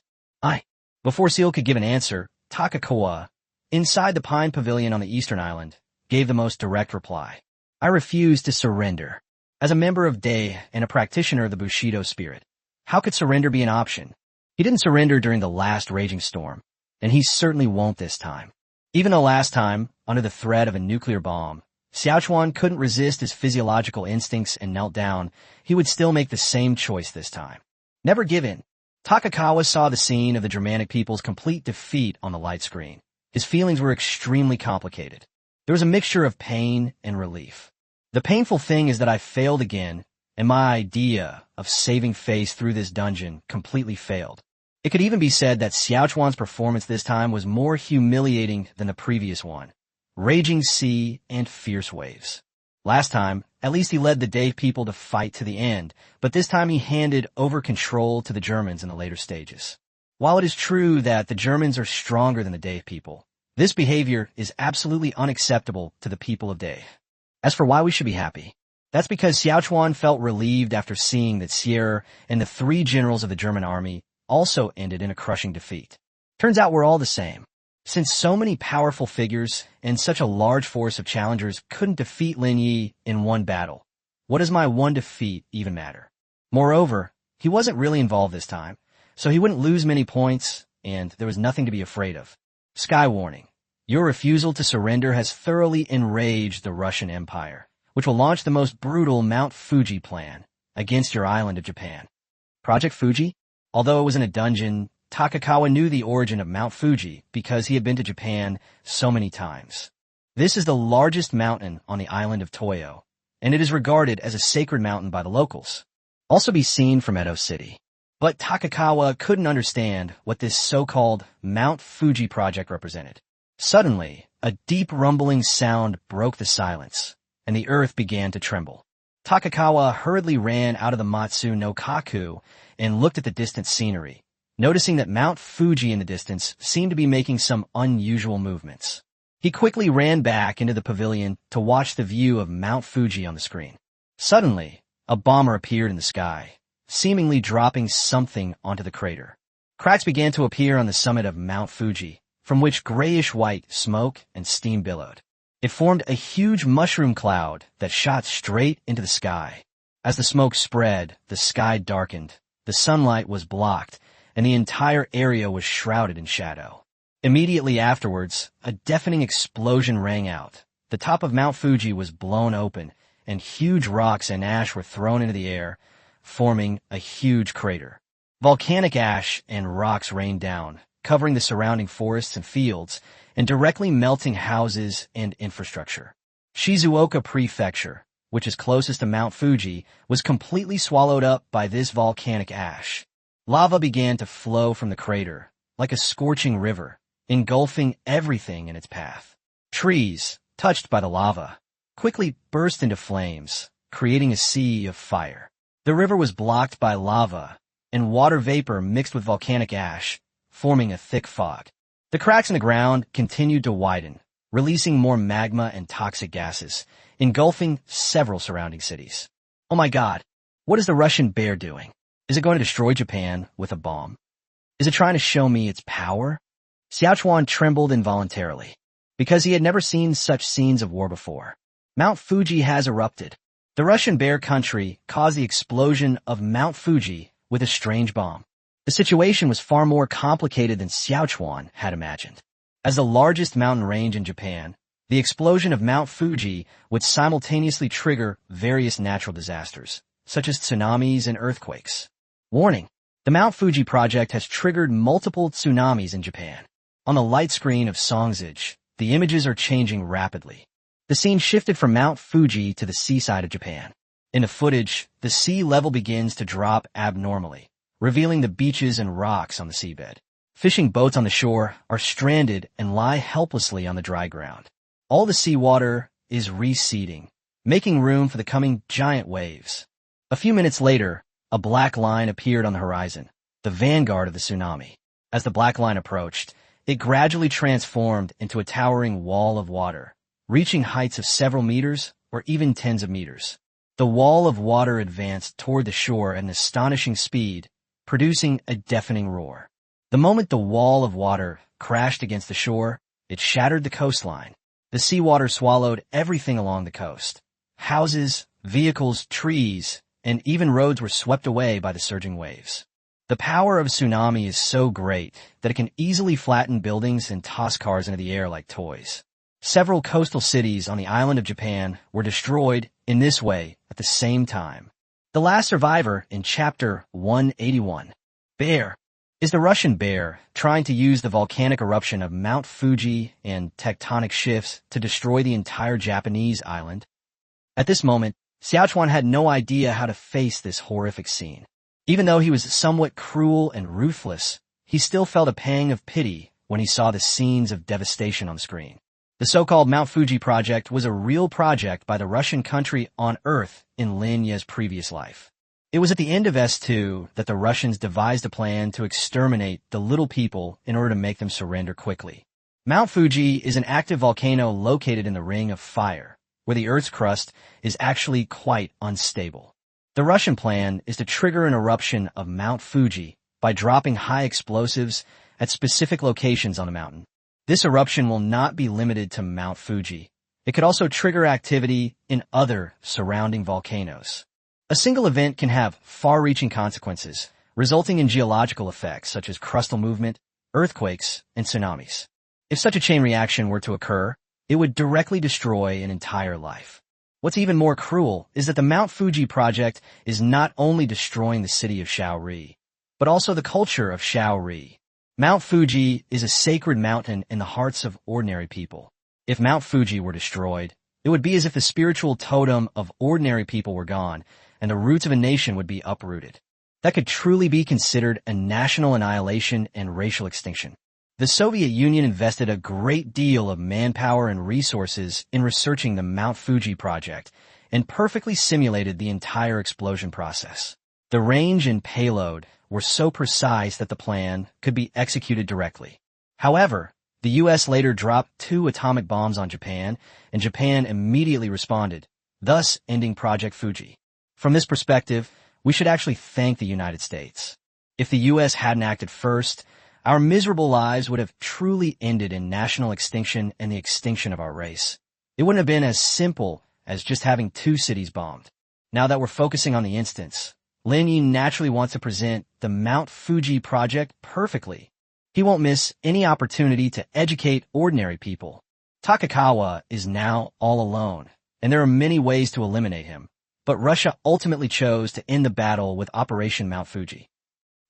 A: Before Seal could give an answer, Takakawa, inside the Pine Pavilion on the Eastern Island, gave the most direct reply. I refuse to surrender. As a member of Dei and a practitioner of the Bushido spirit, how could surrender be an option? He didn't surrender during the last raging storm, and he certainly won't this time. Even though last time, under the threat of a nuclear bomb, Xiaochuan couldn't resist his physiological instincts and knelt down, he would still make the same choice this time. Never give in. Takakawa saw the scene of the Germanic people's complete defeat on the light screen. His feelings were extremely complicated. There was a mixture of pain and relief. The painful thing is that I failed again, and my idea of saving face through this dungeon completely failed. It could even be said that Xiaochuan's performance this time was more humiliating than the previous one. Raging sea and fierce waves. Last time, at least he led the Dave people to fight to the end, but this time he handed over control to the Germans in the later stages. While it is true that the Germans are stronger than the Dave people, this behavior is absolutely unacceptable to the people of Dave. As for why we should be happy, that's because Xiaochuan felt relieved after seeing that Sierra and the 3 generals of the German army also ended in a crushing defeat. Turns out we're all the same. Since so many powerful figures and such a large force of challengers couldn't defeat Lin Ye in one battle, what does my one defeat even matter? Moreover, he wasn't really involved this time, so he wouldn't lose many points, and there was nothing to be afraid of. Sky warning. Your refusal to surrender has thoroughly enraged the Russian Empire, which will launch the most brutal Mount Fuji plan against your island of Japan. Project Fuji? Although it was in a dungeon, Takakawa knew the origin of Mount Fuji because he had been to Japan so many times. This is the largest mountain on the island of Toyo, and it is regarded as a sacred mountain by the locals. Also be seen from Edo City. But Takakawa couldn't understand what this so-called Mount Fuji project represented. Suddenly, a deep rumbling sound broke the silence, and the earth began to tremble. Takakawa hurriedly ran out of the Matsu no Kaku and looked at the distant scenery, noticing that Mount Fuji in the distance seemed to be making some unusual movements. He quickly ran back into the pavilion to watch the view of Mount Fuji on the screen. Suddenly, a bomber appeared in the sky, seemingly dropping something onto the crater. Cracks began to appear on the summit of Mount Fuji, from which grayish-white smoke and steam billowed. It formed a huge mushroom cloud that shot straight into the sky. As the smoke spread, the sky darkened, the sunlight was blocked, and the entire area was shrouded in shadow. Immediately afterwards, a deafening explosion rang out. The top of Mount Fuji was blown open, and huge rocks and ash were thrown into the air, forming a huge crater. Volcanic ash and rocks rained down, covering the surrounding forests and fields, and directly melting houses and infrastructure. Shizuoka Prefecture, which is closest to Mount Fuji, was completely swallowed up by this volcanic ash. Lava began to flow from the crater, like a scorching river, engulfing everything in its path. Trees, touched by the lava, quickly burst into flames, creating a sea of fire. The river was blocked by lava, and water vapor mixed with volcanic ash, forming a thick fog. The cracks in the ground continued to widen, releasing more magma and toxic gases, engulfing several surrounding cities. Oh my god, what is the Russian bear doing? Is it going to destroy Japan with a bomb? Is it trying to show me its power? Xiaochuan trembled involuntarily, because he had never seen such scenes of war before. Mount Fuji has erupted. The Russian bear country caused the explosion of Mount Fuji with a strange bomb. The situation was far more complicated than Xiaochuan had imagined. As the largest mountain range in Japan, the explosion of Mount Fuji would simultaneously trigger various natural disasters, such as tsunamis and earthquakes. Warning: the Mount Fuji project has triggered multiple tsunamis in Japan. On the light screen of Songzij, the images are changing rapidly. The scene shifted from Mount Fuji to the seaside of Japan. In the footage, the sea level begins to drop abnormally, revealing the beaches and rocks on the seabed. Fishing boats on the shore are stranded and lie helplessly on the dry ground. All the seawater is receding, making room for the coming giant waves. A few minutes later, a black line appeared on the horizon, the vanguard of the tsunami. As the black line approached, it gradually transformed into a towering wall of water, reaching heights of several meters or even tens of meters. The wall of water advanced toward the shore at an astonishing speed, producing a deafening roar. The moment the wall of water crashed against the shore, it shattered the coastline. The seawater swallowed everything along the coast. Houses, vehicles, trees, and even roads were swept away by the surging waves. The power of a tsunami is so great that it can easily flatten buildings and toss cars into the air like toys. Several coastal cities on the island of Japan were destroyed in this way at the same time. The last survivor in Chapter 181. Bear. Is the Russian bear trying to use the volcanic eruption of Mount Fuji and tectonic shifts to destroy the entire Japanese island? At this moment, Xiaochuan had no idea how to face this horrific scene. Even though he was somewhat cruel and ruthless, he still felt a pang of pity when he saw the scenes of devastation on screen. The so-called Mount Fuji project was a real project by the Russian country on Earth in Lin Ye's previous life. It was at the end of S2 that the Russians devised a plan to exterminate the little people in order to make them surrender quickly. Mount Fuji is an active volcano located in the Ring of Fire, where the Earth's crust is actually quite unstable. The Russian plan is to trigger an eruption of Mount Fuji by dropping high explosives at specific locations on the mountain. This eruption will not be limited to Mount Fuji. It could also trigger activity in other surrounding volcanoes. A single event can have far-reaching consequences, resulting in geological effects such as crustal movement, earthquakes, and tsunamis. If such a chain reaction were to occur, it would directly destroy an entire life. What's even more cruel is that the Mount Fuji project is not only destroying the city of Shaori, but also the culture of Shaori. Mount Fuji is a sacred mountain in the hearts of ordinary people. If Mount Fuji were destroyed, it would be as if the spiritual totem of ordinary people were gone, and the roots of a nation would be uprooted. That could truly be considered a national annihilation and racial extinction. The Soviet Union invested a great deal of manpower and resources in researching the Mount Fuji project and perfectly simulated the entire explosion process. The range and payload were so precise that the plan could be executed directly. However, the U.S. later dropped 2 atomic bombs on Japan, and Japan immediately responded, thus ending Project Fuji. From this perspective, we should actually thank the United States. If the U.S. hadn't acted first, our miserable lives would have truly ended in national extinction and the extinction of our race. It wouldn't have been as simple as just having 2 cities bombed. Now that we're focusing on the instance, Lin Ye naturally wants to present the Mount Fuji project perfectly. He won't miss any opportunity to educate ordinary people. Takakawa is now all alone, and there are many ways to eliminate him. But Russia ultimately chose to end the battle with Operation Mount Fuji.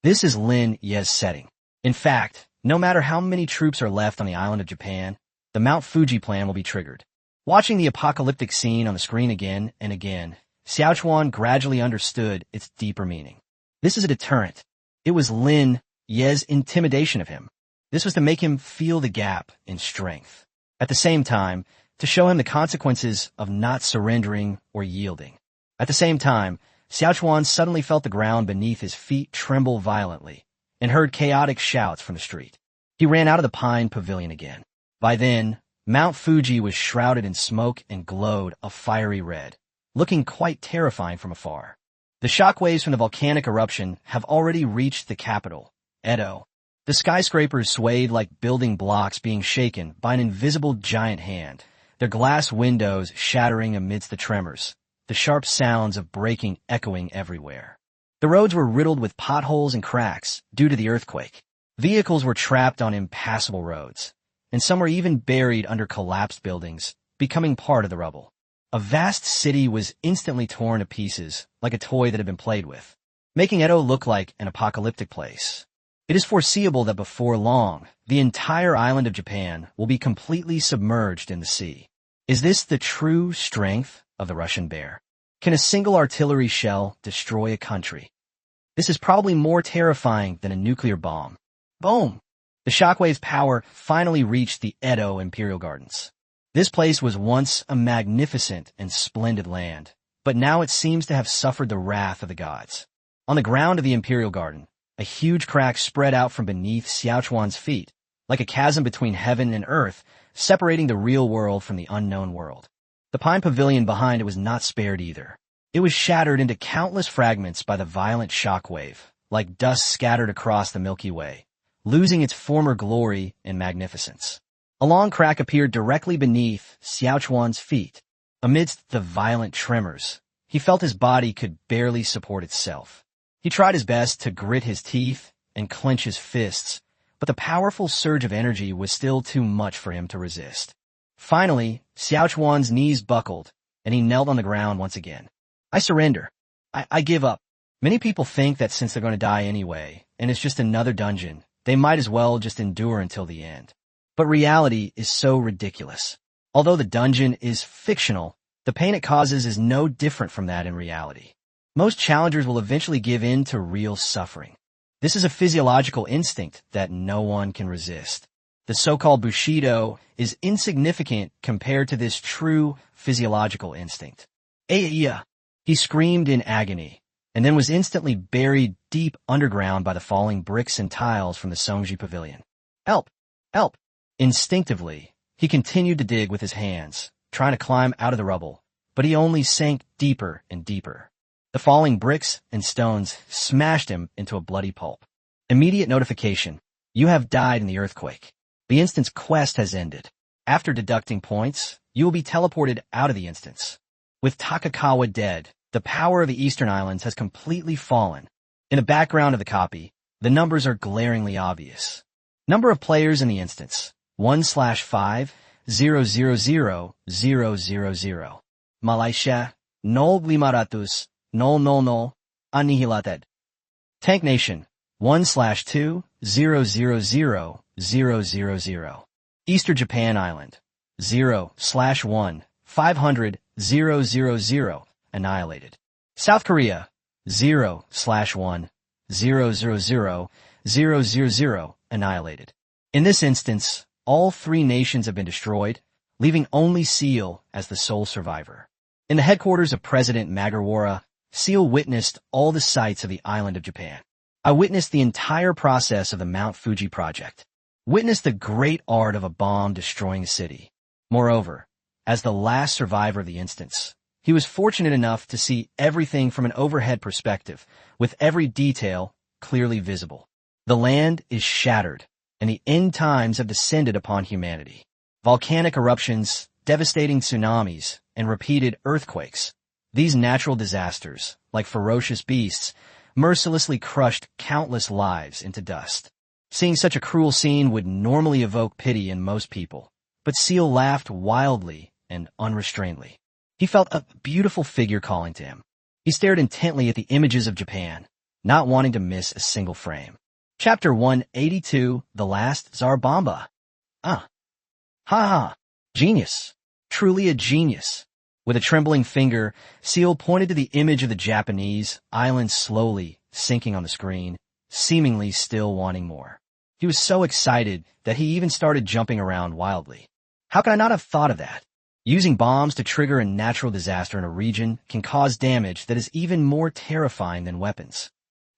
A: This is Lin Ye's setting. In fact, no matter how many troops are left on the island of Japan, the Mount Fuji plan will be triggered. Watching the apocalyptic scene on the screen again and again, Xiaochuan gradually understood its deeper meaning. This is a deterrent. It was Lin Ye's intimidation of him. This was to make him feel the gap in strength. At the same time, to show him the consequences of not surrendering or yielding. At the same time, Xiaochuan suddenly felt the ground beneath his feet tremble violently and heard chaotic shouts from the street. He ran out of the pine pavilion again. By then, Mount Fuji was shrouded in smoke and glowed a fiery red, looking quite terrifying from afar. The shockwaves from the volcanic eruption have already reached the capital, Edo. The skyscrapers swayed like building blocks being shaken by an invisible giant hand, their glass windows shattering amidst the tremors, the sharp sounds of breaking echoing everywhere. The roads were riddled with potholes and cracks due to the earthquake. Vehicles were trapped on impassable roads, and some were even buried under collapsed buildings, becoming part of the rubble. A vast city was instantly torn to pieces like a toy that had been played with, making Edo look like an apocalyptic place. It is foreseeable that before long, the entire island of Japan will be completely submerged in the sea. Is this the true strength of the Russian bear? Can a single artillery shell destroy a country? This is probably more terrifying than a nuclear bomb. Boom! The shockwave's power finally reached the Edo Imperial Gardens. This place was once a magnificent and splendid land, but now it seems to have suffered the wrath of the gods. On the ground of the Imperial Garden, a huge crack spread out from beneath Xiaochuan's feet, like a chasm between heaven and earth, separating the real world from the unknown world. The pine pavilion behind it was not spared either. It was shattered into countless fragments by the violent shockwave, like dust scattered across the Milky Way, losing its former glory and magnificence. A long crack appeared directly beneath Xiaochuan's feet. Amidst the violent tremors, he felt his body could barely support itself. He tried his best to grit his teeth and clench his fists, but the powerful surge of energy was still too much for him to resist. Finally, Xiaochuan's knees buckled, and he knelt on the ground once again. I surrender. I give up. Many people think that since they're going to die anyway, and it's just another dungeon, they might as well just endure until the end. But reality is so ridiculous. Although the dungeon is fictional, the pain it causes is no different from that in reality. Most challengers will eventually give in to real suffering. This is a physiological instinct that no one can resist. The so-called Bushido is insignificant compared to this true physiological instinct. Aiya! He screamed in agony, and then was instantly buried deep underground by the falling bricks and tiles from the Songji Pavilion. Help! Help! Instinctively, he continued to dig with his hands, trying to climb out of the rubble, but he only sank deeper and deeper. The falling bricks and stones smashed him into a bloody pulp. Immediate notification. You have died in the earthquake. The instant's quest has ended. After deducting points, you will be teleported out of the instance. With Takakawa dead, the power of the Eastern Islands has completely fallen. In the background of the copy, the numbers are glaringly obvious. Number of players in the instance. 1/5,000,000. Malaysia, 0,500,000, annihilated. Tank Nation, 1/2,000,000. Eastern Japan Island, 0/1,500,000, annihilated. South Korea, 0/1,000,000, annihilated. In this instance, all 3 nations have been destroyed, leaving only Seal as the sole survivor. In the headquarters of President Magawara, Seal witnessed all the sights of the island of Japan. I witnessed the entire process of the Mount Fuji project. Witnessed the great art of a bomb destroying a city. Moreover, as the last survivor of the instance, he was fortunate enough to see everything from an overhead perspective, with every detail clearly visible. The land is shattered, and the end times have descended upon humanity. Volcanic eruptions, devastating tsunamis, and repeated earthquakes. These natural disasters, like ferocious beasts, mercilessly crushed countless lives into dust. Seeing such a cruel scene would normally evoke pity in most people, but Seal laughed wildly and unrestrainedly. He felt a beautiful figure calling to him. He stared intently at the images of Japan, not wanting to miss a single frame. Chapter 182, The Last Tsar Bomba. Ha ha. Genius. Truly a genius. With a trembling finger, Seal pointed to the image of the Japanese island slowly sinking on the screen, seemingly still wanting more. He was so excited that he even started jumping around wildly. How could I not have thought of that? Using bombs to trigger a natural disaster in a region can cause damage that is even more terrifying than weapons.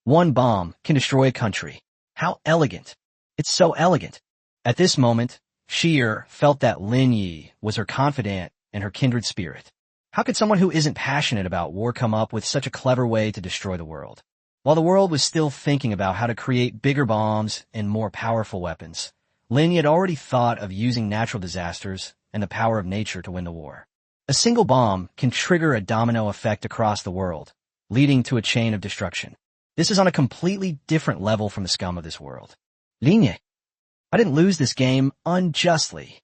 A: One bomb can destroy a country. How elegant. It's so elegant. At this moment, Sheer felt that Lin Ye was her confidant and her kindred spirit. How could someone who isn't passionate about war come up with such a clever way to destroy the world? While the world was still thinking about how to create bigger bombs and more powerful weapons, Lin Ye had already thought of using natural disasters and the power of nature to win the war. A single bomb can trigger a domino effect across the world, leading to a chain of destruction. This is on a completely different level from the scum of this world. Lin Ye, I didn't lose this game unjustly.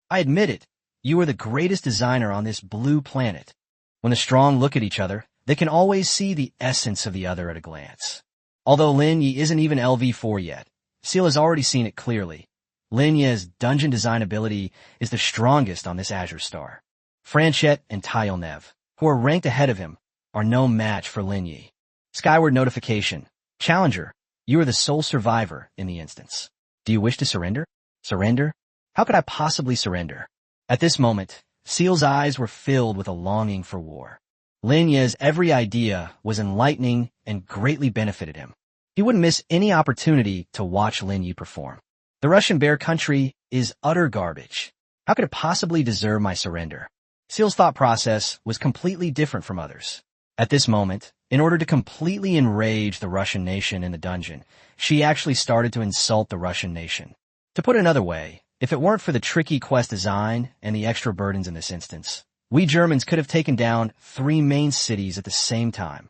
A: I admit it. You are the greatest designer on this blue planet. When the strong look at each other, they can always see the essence of the other at a glance. Although Lin Ye isn't even LV4 yet, Seal has already seen it clearly. Lin Ye's dungeon design ability is the strongest on this Azure Star. Franchette and Tyelnev, who are ranked ahead of him, are no match for Lin Ye. Skyward notification. Challenger, you are the sole survivor in the instance. Do you wish to surrender? Surrender? How could I possibly surrender? At this moment, Seal's eyes were filled with a longing for war. Lin Ye's every idea was enlightening and greatly benefited him. He wouldn't miss any opportunity to watch Lin Ye perform. The Russian bear country is utter garbage. How could it possibly deserve my surrender? Seal's thought process was completely different from others. At this moment, in order to completely enrage the Russian nation in the dungeon, she actually started to insult the Russian nation. To put it another way, if it weren't for the tricky quest design and the extra burdens in this instance, we Germans could have taken down 3 main cities at the same time.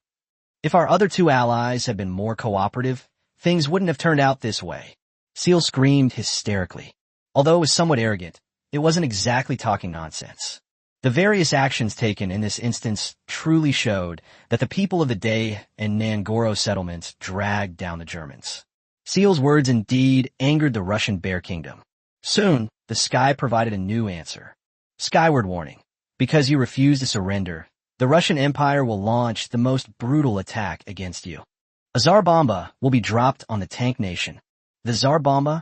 A: If our other 2 allies had been more cooperative, things wouldn't have turned out this way. Seal screamed hysterically. Although it was somewhat arrogant, it wasn't exactly talking nonsense. The various actions taken in this instance truly showed that the people of the Day and Nangoro settlements dragged down the Germans. Seal's words indeed angered the Russian Bear Kingdom. Soon, the sky provided a new answer. Skyward warning. Because you refuse to surrender, the Russian Empire will launch the most brutal attack against you. A Tsar Bomba will be dropped on the tank nation. The Tsar Bomba?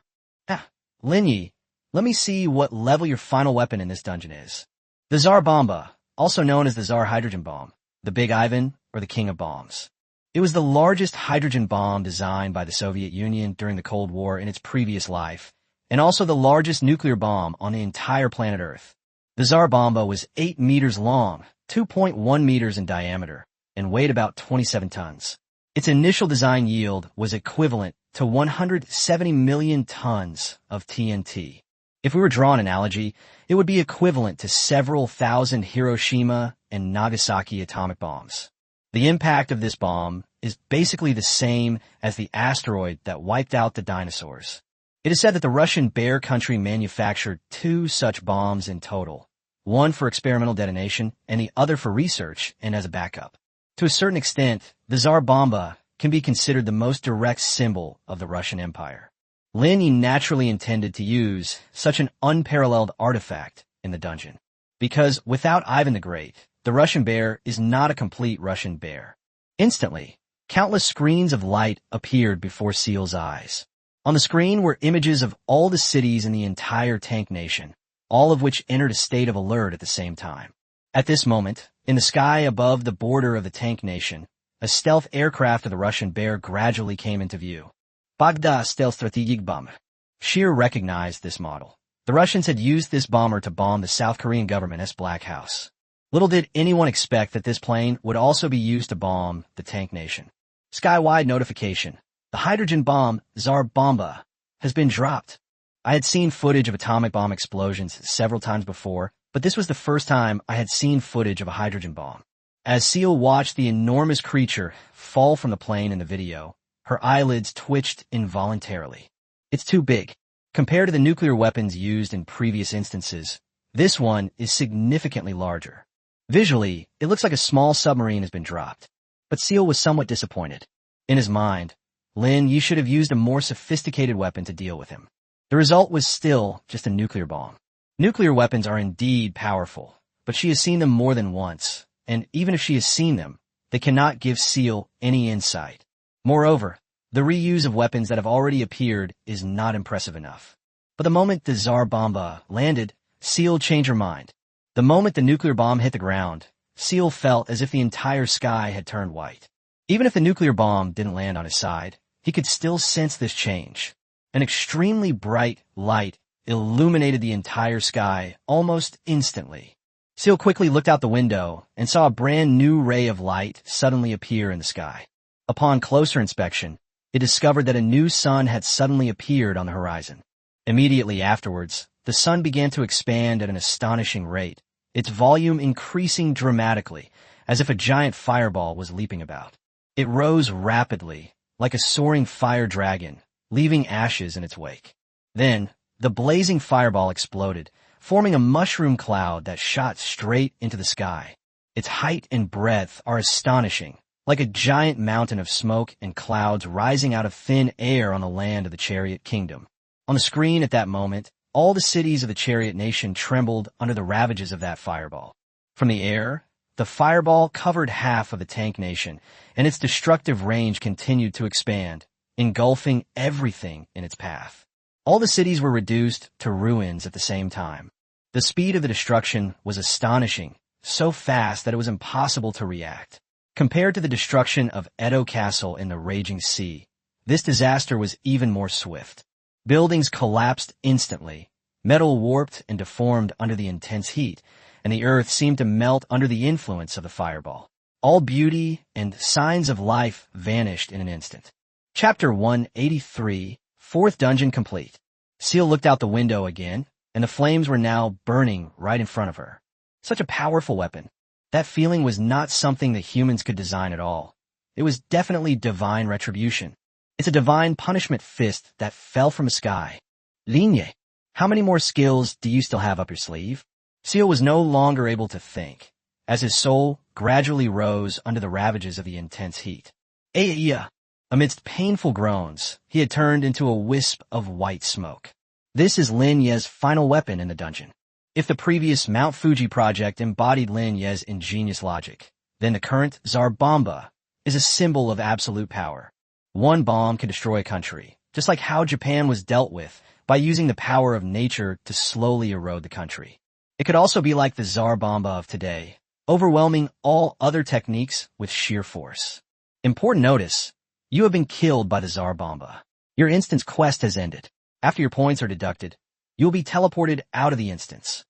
A: Lin Ye, let me see what level your final weapon in this dungeon is. The Tsar Bomba, also known as the Tsar Hydrogen Bomb, the Big Ivan, or the King of Bombs. It was the largest hydrogen bomb designed by the Soviet Union during the Cold War in its previous life, and also the largest nuclear bomb on the entire planet Earth. The Tsar Bomba was 8 meters long, 2.1 meters in diameter, and weighed about 27 tons. Its initial design yield was equivalent to 170 million tons of TNT. If we were to draw an analogy, it would be equivalent to several thousand Hiroshima and Nagasaki atomic bombs. The impact of this bomb is basically the same as the asteroid that wiped out the dinosaurs. It is said that the Russian Bear country manufactured 2 such bombs in total, one for experimental detonation and the other for research and as a backup. To a certain extent, the Tsar Bomba can be considered the most direct symbol of the Russian Empire. Lin Ye naturally intended to use such an unparalleled artifact in the dungeon, because without Ivan the Great, the Russian bear is not a complete Russian bear. Instantly, countless screens of light appeared before Seal's eyes. On the screen were images of all the cities in the entire tank nation, all of which entered a state of alert at the same time. At this moment, in the sky above the border of the tank nation, A stealth aircraft of the Russian Bear gradually came into view. Bagda stealth strategic bomber. Scheer recognized this model. The Russians had used this bomber to bomb the South Korean government's Black House. Little did anyone expect that this plane would also be used to bomb the tank nation. Skywide notification. The hydrogen bomb, Tsar Bomba, has been dropped. I had seen footage of atomic bomb explosions several times before, but this was the first time I had seen footage of a hydrogen bomb. As Seal watched the enormous creature fall from the plane in the video, her eyelids twitched involuntarily. It's too big. Compared to the nuclear weapons used in previous instances, this one is significantly larger. Visually, it looks like a small submarine has been dropped. But Seal was somewhat disappointed. In his mind, Lin Ye should have used a more sophisticated weapon to deal with him. The result was still just a nuclear bomb. Nuclear weapons are indeed powerful, but she has seen them more than once, and even if she has seen them, they cannot give Seal any insight. Moreover, the reuse of weapons that have already appeared is not impressive enough. But the moment the Tsar Bomba landed, Seal changed her mind. The moment the nuclear bomb hit the ground, Seal felt as if the entire sky had turned white. Even if the nuclear bomb didn't land on his side, he could still sense this change. An extremely bright light illuminated the entire sky almost instantly. Seal quickly looked out the window and saw a brand new ray of light suddenly appear in the sky. Upon closer inspection, it discovered that a new sun had suddenly appeared on the horizon. Immediately afterwards, the sun began to expand at an astonishing rate, its volume increasing dramatically, as if a giant fireball was leaping about. It rose rapidly, like a soaring fire dragon, leaving ashes in its wake. Then, the blazing fireball exploded, forming a mushroom cloud that shot straight into the sky. Its height and breadth are astonishing, like a giant mountain of smoke and clouds rising out of thin air on the land of the Chariot Kingdom. On the screen at that moment, all the cities of the Chariot Nation trembled under the ravages of that fireball. From the air, the fireball covered half of the Tank Nation, and its destructive range continued to expand, engulfing everything in its path. All the cities were reduced to ruins at the same time. The speed of the destruction was astonishing, so fast that it was impossible to react. Compared to the destruction of Edo Castle in the raging sea, this disaster was even more swift. Buildings collapsed instantly, metal warped and deformed under the intense heat, and the earth seemed to melt under the influence of the fireball. All beauty and signs of life vanished in an instant. Chapter 183, Fourth Dungeon Complete. Seal looked out the window again, and the flames were now burning right in front of her. Such a powerful weapon. That feeling was not something that humans could design at all. It was definitely divine retribution. It's a divine punishment fist that fell from the sky. Lin Ye, how many more skills do you still have up your sleeve? Seal was no longer able to think, as his soul gradually rose under the ravages of the intense heat. Yeah. Amidst painful groans, he had turned into a wisp of white smoke. This is Lin Ye's final weapon in the dungeon. If the previous Mount Fuji project embodied Lin Ye's ingenious logic, then the current Tsar Bomba is a symbol of absolute power. One bomb can destroy a country, just like how Japan was dealt with by using the power of nature to slowly erode the country. It could also be like the Tsar Bomba of today, overwhelming all other techniques with sheer force. Important notice, you have been killed by the Tsar Bomba. Your instance quest has ended. After your points are deducted, you will be teleported out of the instance.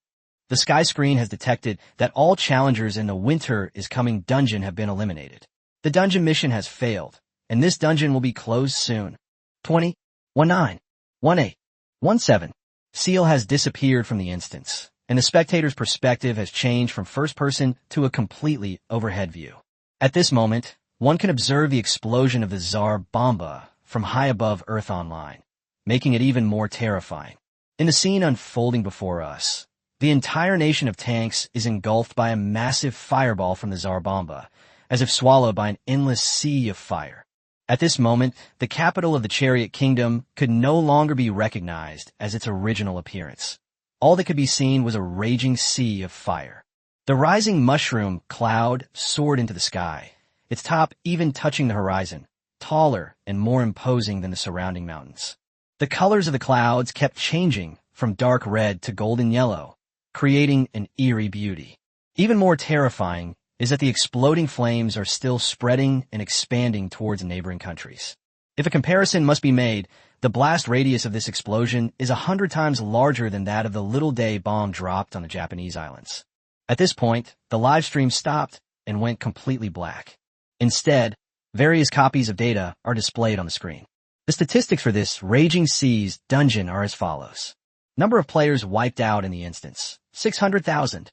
A: The sky screen has detected that all challengers in the Winter is Coming dungeon have been eliminated. The dungeon mission has failed, and this dungeon will be closed soon. 20, 19, 18, 17. Seal has disappeared from the instance, and the spectator's perspective has changed from first person to a completely overhead view. At this moment, one can observe the explosion of the Tsar Bomba from high above Earth Online, making it even more terrifying. In the scene unfolding before us, the entire nation of tanks is engulfed by a massive fireball from the Tsar Bomba, as if swallowed by an endless sea of fire. At this moment, the capital of the Chariot Kingdom could no longer be recognized as its original appearance. All that could be seen was a raging sea of fire. The rising mushroom cloud soared into the sky, its top even touching the horizon, taller and more imposing than the surrounding mountains. The colors of the clouds kept changing from dark red to golden yellow, creating an eerie beauty. Even more terrifying is that the exploding flames are still spreading and expanding towards neighboring countries. If a comparison must be made, the blast radius of this explosion is 100 times larger than that of the Little Day bomb dropped on the Japanese islands. At this point, the live stream stopped and went completely black. Instead, various copies of data are displayed on the screen. The statistics for this Raging Seas dungeon are as follows. Number of players wiped out in the instance, 600,000.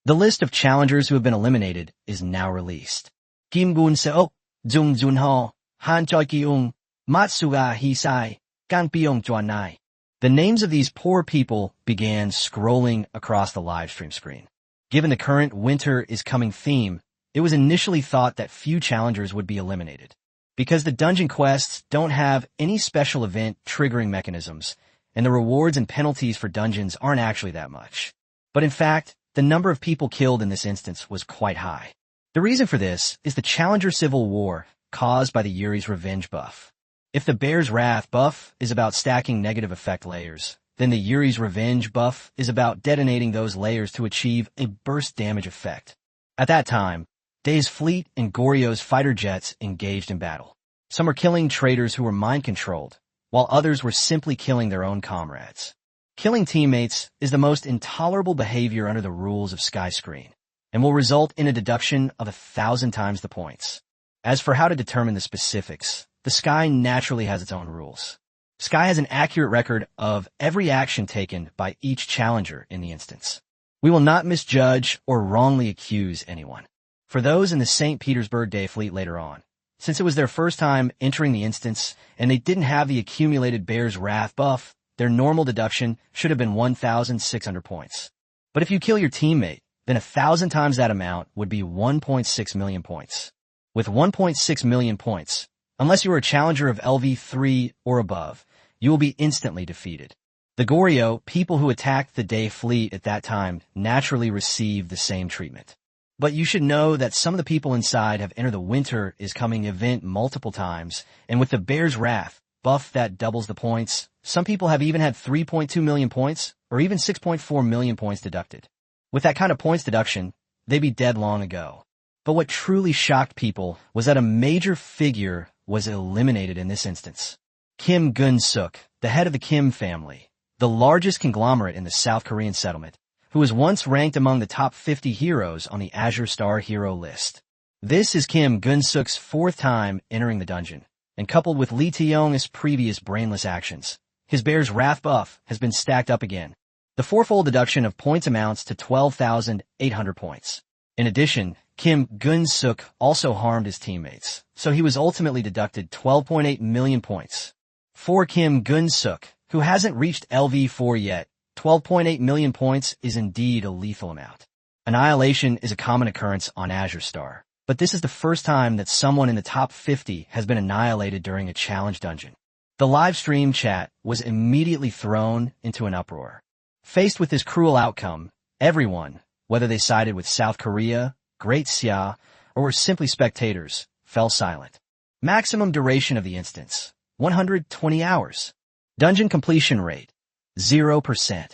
A: The list of challengers who have been eliminated is now released. Kim Gun-seok, Jung Jun-ho, Han Choi-kyung, Matsuga Hisai, Kang Pyong-chwanai. The names of these poor people began scrolling across the livestream screen. Given the current winter is coming theme, it was initially thought that few challengers would be eliminated. Because the dungeon quests don't have any special event triggering mechanisms, and the rewards and penalties for dungeons aren't actually that much. But in fact, the number of people killed in this instance was quite high. The reason for this is the Challenger Civil War caused by the Yuri's Revenge buff. If the Bear's Wrath buff is about stacking negative effect layers, then the Yuri's Revenge buff is about detonating those layers to achieve a burst damage effect. At that time, Day's fleet and Goryo's fighter jets engaged in battle. Some were killing traitors who were mind-controlled, while others were simply killing their own comrades. Killing teammates is the most intolerable behavior under the rules of Sky Screen, and will result in a deduction of 1,000 times the points. As for how to determine the specifics, the Sky naturally has its own rules. Sky has an accurate record of every action taken by each challenger in the instance. We will not misjudge or wrongly accuse anyone. For those in the St. Petersburg Day fleet later on, since it was their first time entering the instance and they didn't have the accumulated Bear's Wrath buff, their normal deduction should have been 1,600 points. But if you kill your teammate, then 1,000 times that amount would be 1.6 million points. With 1.6 million points, unless you are a challenger of LV3 or above, you will be instantly defeated. The Goryo, people who attacked the Day fleet at that time, naturally received the same treatment. But you should know that some of the people inside have entered the Winter is Coming event multiple times, and with the Bear's Wrath buff that doubles the points, some people have even had 3.2 million points, or even 6.4 million points deducted. With that kind of points deduction, they'd be dead long ago. But what truly shocked people was that a major figure was eliminated in this instance. Kim Gun-suk, the head of the Kim family, the largest conglomerate in the South Korean settlement, who was once ranked among the top 50 heroes on the Azure Star hero list. This is Kim Gun-suk's fourth time entering the dungeon, and coupled with Lee Tae-yong's previous brainless actions, his Bear's Wrath buff has been stacked up again. The fourfold deduction of points amounts to 12,800 points. In addition, Kim Gun-suk also harmed his teammates, so he was ultimately deducted 12.8 million points. For Kim Gun-suk, who hasn't reached LV4 yet, 12.8 million points is indeed a lethal amount. Annihilation is a common occurrence on Azure Star, but this is the first time that someone in the top 50 has been annihilated during a challenge dungeon. The live stream chat was immediately thrown into an uproar. Faced with this cruel outcome, everyone, whether they sided with South Korea, Great Xia, or were simply spectators, fell silent. Maximum duration of the instance, 120 hours. Dungeon completion rate, 0%.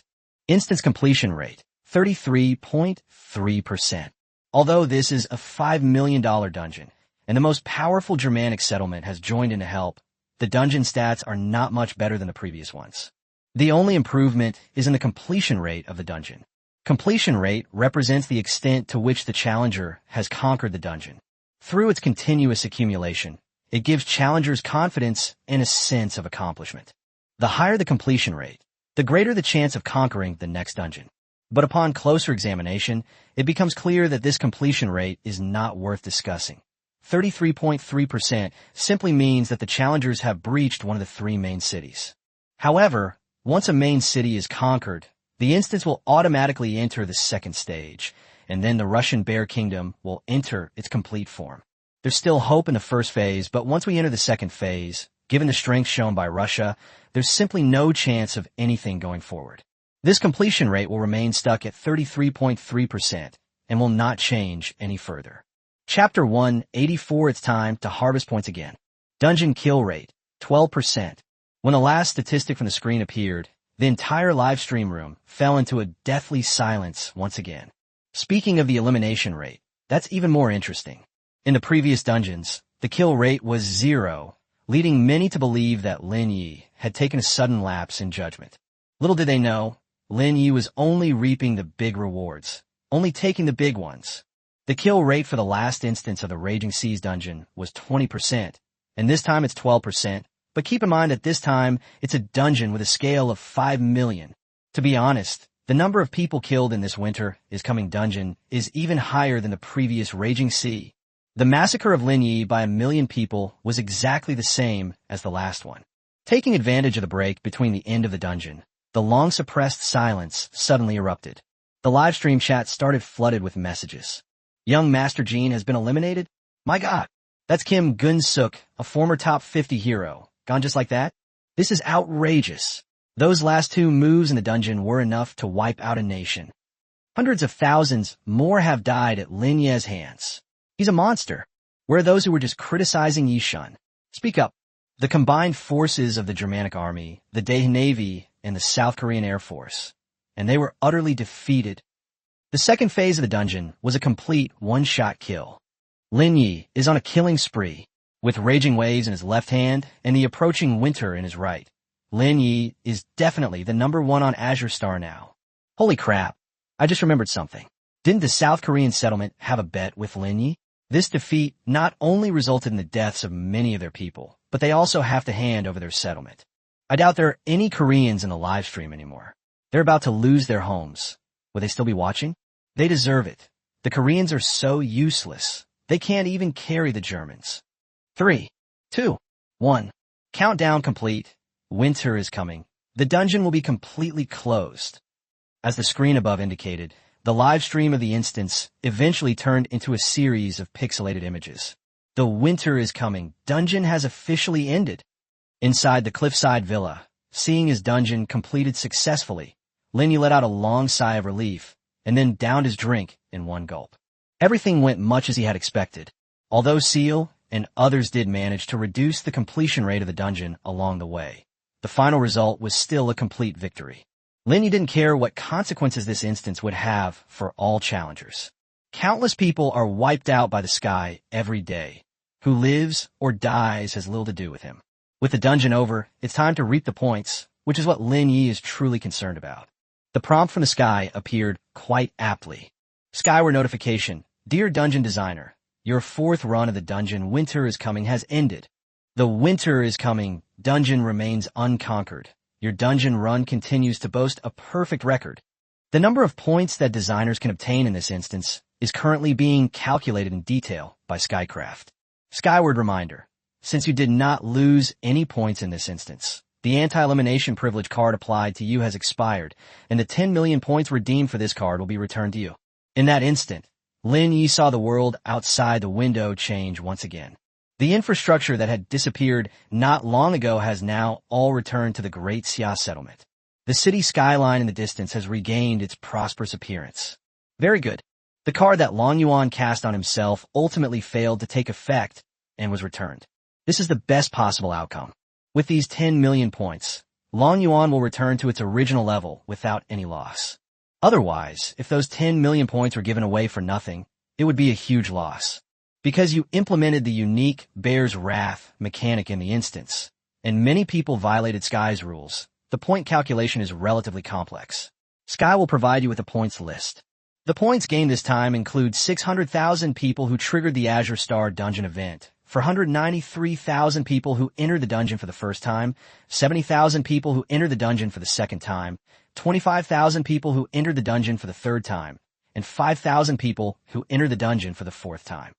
A: Instance completion rate, 33.3%. Although this is a $5 million dungeon, and the most powerful Germanic settlement has joined in to help, the dungeon stats are not much better than the previous ones. The only improvement is in the completion rate of the dungeon. Completion rate represents the extent to which the challenger has conquered the dungeon. Through its continuous accumulation, it gives challengers confidence and a sense of accomplishment. The higher the completion rate, the greater the chance of conquering the next dungeon. But upon closer examination, it becomes clear that this completion rate is not worth discussing. 33.3% simply means that the challengers have breached one of the three main cities. However, once a main city is conquered, the instance will automatically enter the second stage, and then the Russian Bear Kingdom will enter its complete form. There's still hope in the first phase, but once we enter the second phase, given the strength shown by Russia, there's simply no chance of anything going forward. This completion rate will remain stuck at 33.3% and will not change any further. Chapter 184, it's time to harvest points again. Dungeon kill rate, 12%. When the last statistic from the screen appeared, the entire live stream room fell into a deathly silence once again. Speaking of the elimination rate, That's even more interesting. In the previous dungeons, the kill rate was 0, leading many to believe that Lin Ye had taken a sudden lapse in judgment. Little did they know, Lin Ye was only reaping the big rewards, only taking the big ones. The kill rate for the last instance of the Raging Seas dungeon was 20%, and this time it's 12%, but keep in mind that this time it's a dungeon with a scale of 5 million. To be honest, the number of people killed in this Winter is Coming dungeon is even higher than the previous Raging Sea. The massacre of Lin Ye by 1 million people was exactly the same as the last one. Taking advantage of the break between the end of the dungeon, the long-suppressed silence suddenly erupted. The livestream chat started flooded with messages. Young Master Jean has been eliminated? My god, that's Kim Gun-suk, a former top 50 hero, gone just like that? This is outrageous. Those last 2 moves in the dungeon were enough to wipe out a nation. Hundreds of thousands more have died at Lin Ye's hands. He's a monster. Where are those who were just criticizing Yishun? Speak up. The combined forces of the Germanic army, the Daehan Navy, and the South Korean Air Force, and they were utterly defeated. The second phase of the dungeon was a complete one-shot kill. Lin Ye is on a killing spree, with raging waves in his left hand and the approaching winter in his right. Lin Ye is definitely the #1 on Azure Star now. Holy crap, I just remembered something. Didn't the South Korean settlement have a bet with Lin Ye? This defeat not only resulted in the deaths of many of their people, but they also have to hand over their settlement. I doubt there are any Koreans in the live stream anymore. They're about to lose their homes. Will they still be watching? They deserve it. The Koreans are so useless. They can't even carry the Germans. 3, 2, 1. Countdown complete. Winter is coming. The dungeon will be completely closed. As the screen above indicated, the live stream of the instance eventually turned into a series of pixelated images. The Winter is Coming dungeon has officially ended. Inside the cliffside villa, seeing his dungeon completed successfully, Lin Ye let out a long sigh of relief and then downed his drink in one gulp. Everything went much as he had expected, although Seal and others did manage to reduce the completion rate of the dungeon along the way. The final result was still a complete victory. Lin Ye didn't care what consequences this instance would have for all challengers. Countless people are wiped out by the sky every day. Who lives or dies has little to do with him. With the dungeon over, it's time to reap the points, which is what Lin Ye is truly concerned about. The prompt from the sky appeared quite aptly. Skyward notification. Dear Dungeon Designer, your 4th run of the dungeon Winter is Coming has ended. The Winter is Coming dungeon remains unconquered. Your dungeon run continues to boast a perfect record. The number of points that designers can obtain in this instance is currently being calculated in detail by Skycraft. Skyward reminder. Since you did not lose any points in this instance, the anti-elimination privilege card applied to you has expired, and the 10 million points redeemed for this card will be returned to you. In that instant, Lin Ye saw the world outside the window change once again. The infrastructure that had disappeared not long ago has now all returned to the Great Xia settlement. The city skyline in the distance has regained its prosperous appearance. Very good. The card that Long Yuan cast on himself ultimately failed to take effect and was returned. This is the best possible outcome. With these 10 million points, Long Yuan will return to its original level without any loss. Otherwise, if those 10 million points were given away for nothing, it would be a huge loss. Because you implemented the unique Bear's Wrath mechanic in the instance, and many people violated Sky's rules, the point calculation is relatively complex. Sky will provide you with a points list. The points gained this time include 600,000 people who triggered the Azure Star dungeon event, 493,000 people who entered the dungeon for the first time, 70,000 people who entered the dungeon for the second time, 25,000 people who entered the dungeon for the third time, and 5,000 people who entered the dungeon for the fourth time.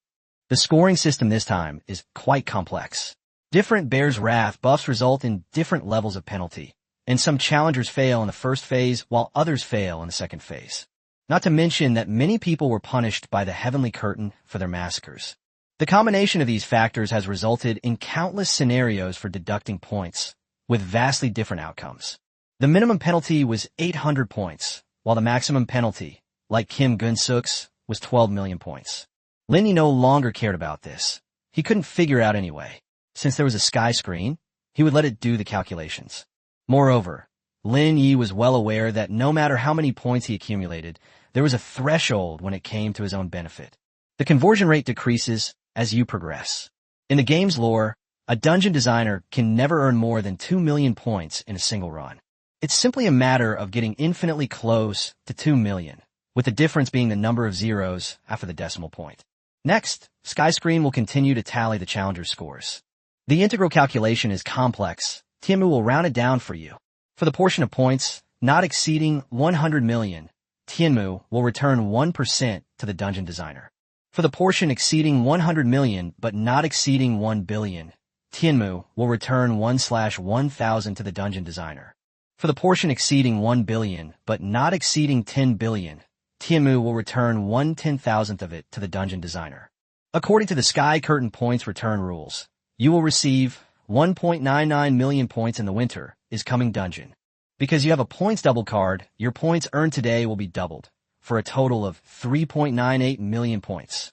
A: The scoring system this time is quite complex. Different Bear's Wrath buffs result in different levels of penalty, and some challengers fail in the first phase while others fail in the second phase. Not to mention that many people were punished by the Heavenly Curtain for their massacres. The combination of these factors has resulted in countless scenarios for deducting points, with vastly different outcomes. The minimum penalty was 800 points, while the maximum penalty, like Kim Gun-suk's, was 12 million points. Lin Ye no longer cared about this. He couldn't figure it out anyway. Since there was a sky screen, he would let it do the calculations. Moreover, Lin Ye was well aware that no matter how many points he accumulated, there was a threshold when it came to his own benefit. The conversion rate decreases as you progress. In the game's lore, a dungeon designer can never earn more than 2 million points in a single run. It's simply a matter of getting infinitely close to 2 million, with the difference being the number of zeros after the decimal point. Next, Skyscreen will continue to tally the challenger's scores. The integral calculation is complex. Tianmu will round it down for you. For the portion of points not exceeding 100 million, Tianmu will return 1% to the dungeon designer. For the portion exceeding 100 million but not exceeding 1 billion, Tianmu will return 1/1000 to the dungeon designer. For the portion exceeding 1 billion but not exceeding 10 billion, Tianmu will return 1/10,000th of it to the dungeon designer. According to the Sky Curtain points return rules, you will receive 1.99 million points in the winter is coming dungeon. Because you have a points double card, your points earned today will be doubled, for a total of 3.98 million points.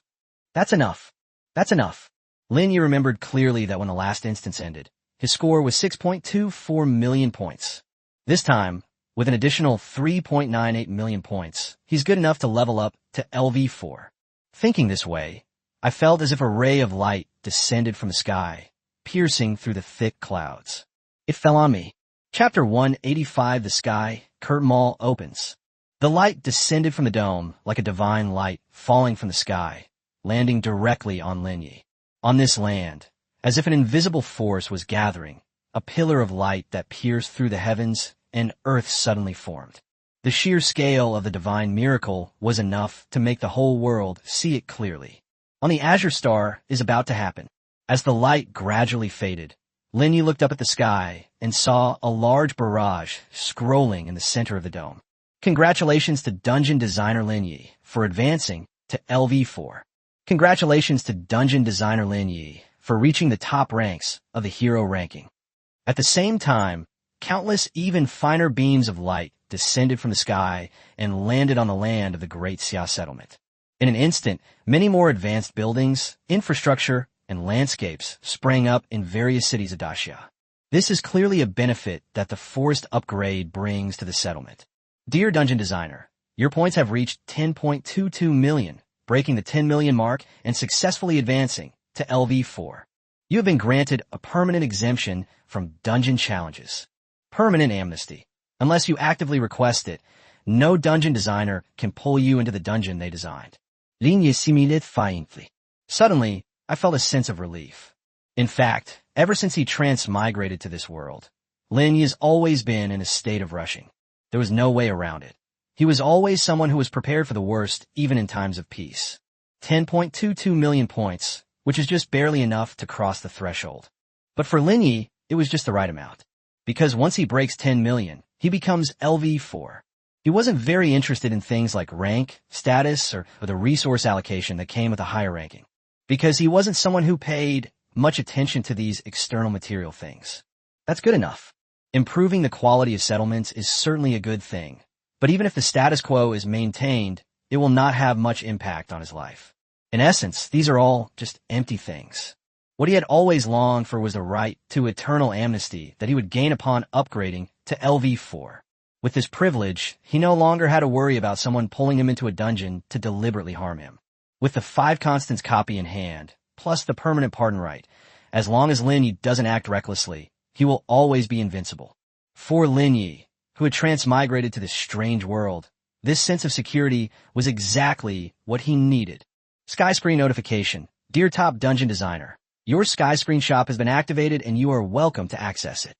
A: That's enough. That's enough. Lin Ye remembered clearly that when the last instance ended, his score was 6.24 million points. This time, with an additional 3.98 million points, he's good enough to level up to LV4. Thinking this way, I felt as if a ray of light descended from the sky, piercing through the thick clouds. It fell on me. Chapter 185. The Sky Curtain Mall opens. The light descended from the dome like a divine light falling from the sky, landing directly on Lin Ye. On this land, as if an invisible force was gathering, a pillar of light that pierced through the heavens, and earth suddenly formed. The sheer scale of the divine miracle was enough to make the whole world see it clearly. On the Azure Star is about to happen. As the light gradually faded, Lin Ye looked up at the sky and saw a large barrage scrolling in the center of the dome. Congratulations to Dungeon Designer Lin Ye for advancing to LV4. Congratulations to Dungeon Designer Lin Ye for reaching the top ranks of the hero ranking. At the same time, countless even finer beams of light descended from the sky and landed on the land of the Great Xia settlement. In an instant, many more advanced buildings, infrastructure, and landscapes sprang up in various cities of Daxia. This is clearly a benefit that the forest upgrade brings to the settlement. Dear Dungeon Designer, your points have reached 10.22 million, breaking the 10 million mark and successfully advancing to LV4. You have been granted a permanent exemption from dungeon challenges. Permanent amnesty. Unless you actively request it, no dungeon designer can pull you into the dungeon they designed. Lin Ye similed faintly. Suddenly, I felt a sense of relief. In fact, ever since he transmigrated to this world, Lin Ye has always been in a state of rushing. There was no way around it. He was always someone who was prepared for the worst, even in times of peace. 10.22 million points, which is just barely enough to cross the threshold. But for Lin Ye, it was just the right amount. Because once he breaks 10 million, he becomes LV4. He wasn't very interested in things like rank, status, or the resource allocation that came with a higher ranking. Because he wasn't someone who paid much attention to these external material things. That's good enough. Improving the quality of settlements is certainly a good thing, but even if the status quo is maintained, it will not have much impact on his life. In essence, these are all just empty things. What he had always longed for was the right to eternal amnesty that he would gain upon upgrading to LV4. With this privilege, he no longer had to worry about someone pulling him into a dungeon to deliberately harm him. With the 5 constants copy in hand, plus the permanent pardon right, as long as Lin Ye doesn't act recklessly, he will always be invincible. For Lin Ye, who had transmigrated to this strange world, this sense of security was exactly what he needed. Skyscreen notification. Dear Top Dungeon Designer, your Skyscreen shop has been activated and you are welcome to access it.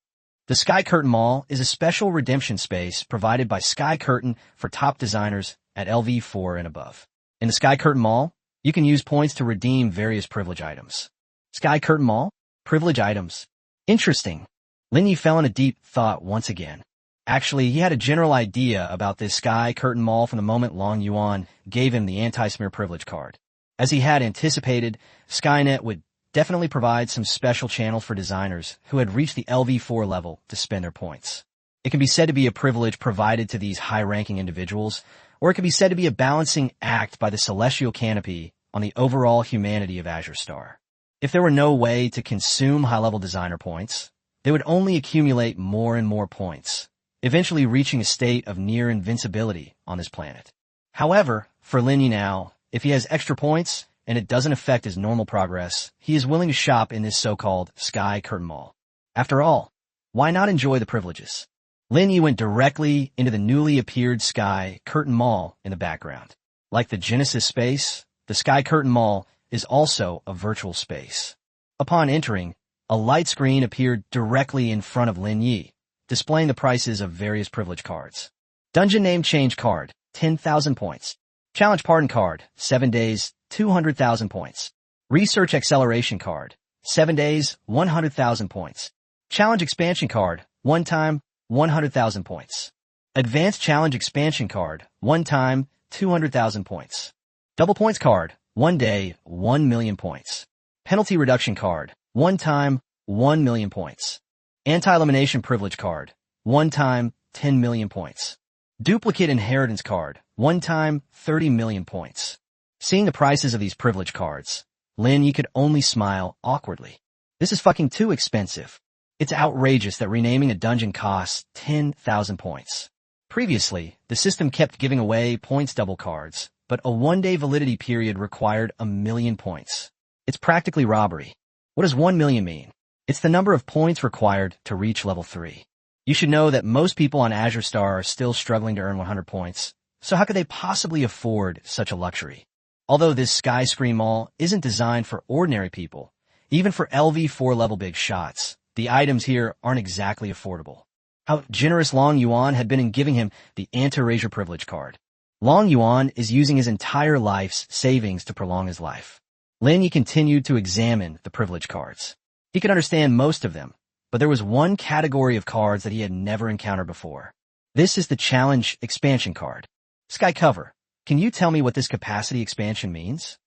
A: The Sky Curtain Mall is a special redemption space provided by Sky Curtain for top designers at LV4 and above. In the Sky Curtain Mall, you can use points to redeem various privilege items. Sky Curtain Mall? Privilege items. Interesting. Lin Ye fell in a deep thought once again. Actually, he had a general idea about this Sky Curtain Mall from the moment Long Yuan gave him the anti-smear privilege card. As he had anticipated, Skynet would definitely provide some special channels for designers who had reached the LV4 level to spend their points. It can be said to be a privilege provided to these high-ranking individuals, or it can be said to be a balancing act by the celestial canopy on the overall humanity of Azure Star. If there were no way to consume high-level designer points, they would only accumulate more and more points, eventually reaching a state of near invincibility on this planet. However, for Lin Ye now, if he has extra points and it doesn't affect his normal progress, he is willing to shop in this so-called Sky Curtain Mall. After all, why not enjoy the privileges? Lin Ye went directly into the newly appeared Sky Curtain Mall in the background. Like the Genesis space, the Sky Curtain Mall is also a virtual space. Upon entering, a light screen appeared directly in front of Lin Ye, displaying the prices of various privilege cards. Dungeon Name Change Card, 10,000 points. Challenge Pardon Card, 7 days, 200,000 points. Research Acceleration Card, 7 days, 100,000 points. Challenge Expansion Card, 1 time, 100,000 points. Advanced Challenge Expansion Card, 1 time, 200,000 points. Double Points Card, 1 day, 1 million points. Penalty Reduction Card, 1 time, 1 million points. Anti-Elimination Privilege Card, 1 time, 10 million points. Duplicate Inheritance Card, 1 time, 30 million points. Seeing the prices of these privilege cards, Lin Ye could only smile awkwardly. This is fucking too expensive. It's outrageous that renaming a dungeon costs 10,000 points. Previously, the system kept giving away points double cards, but a 1-day validity period required 1 million points. It's practically robbery. What does 1 million mean? It's the number of points required to reach level 3. You should know that most people on Azure Star are still struggling to earn 100 points, so how could they possibly afford such a luxury? Although this Sky Screen Mall isn't designed for ordinary people, even for LV4 level big shots, the items here aren't exactly affordable. How generous Long Yuan had been in giving him the Anti-Erasure Privilege Card. Long Yuan is using his entire life's savings to prolong his life. Lin Ye continued to examine the privilege cards. He could understand most of them, but there was one category of cards that he had never encountered before. This is the Challenge Expansion Card. Sky Cover, can you tell me what this capacity expansion means?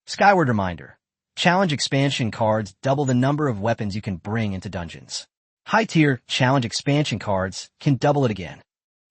A: Skyward Reminder. Challenge expansion cards double the number of weapons you can bring into dungeons. High-tier challenge expansion cards can double it again.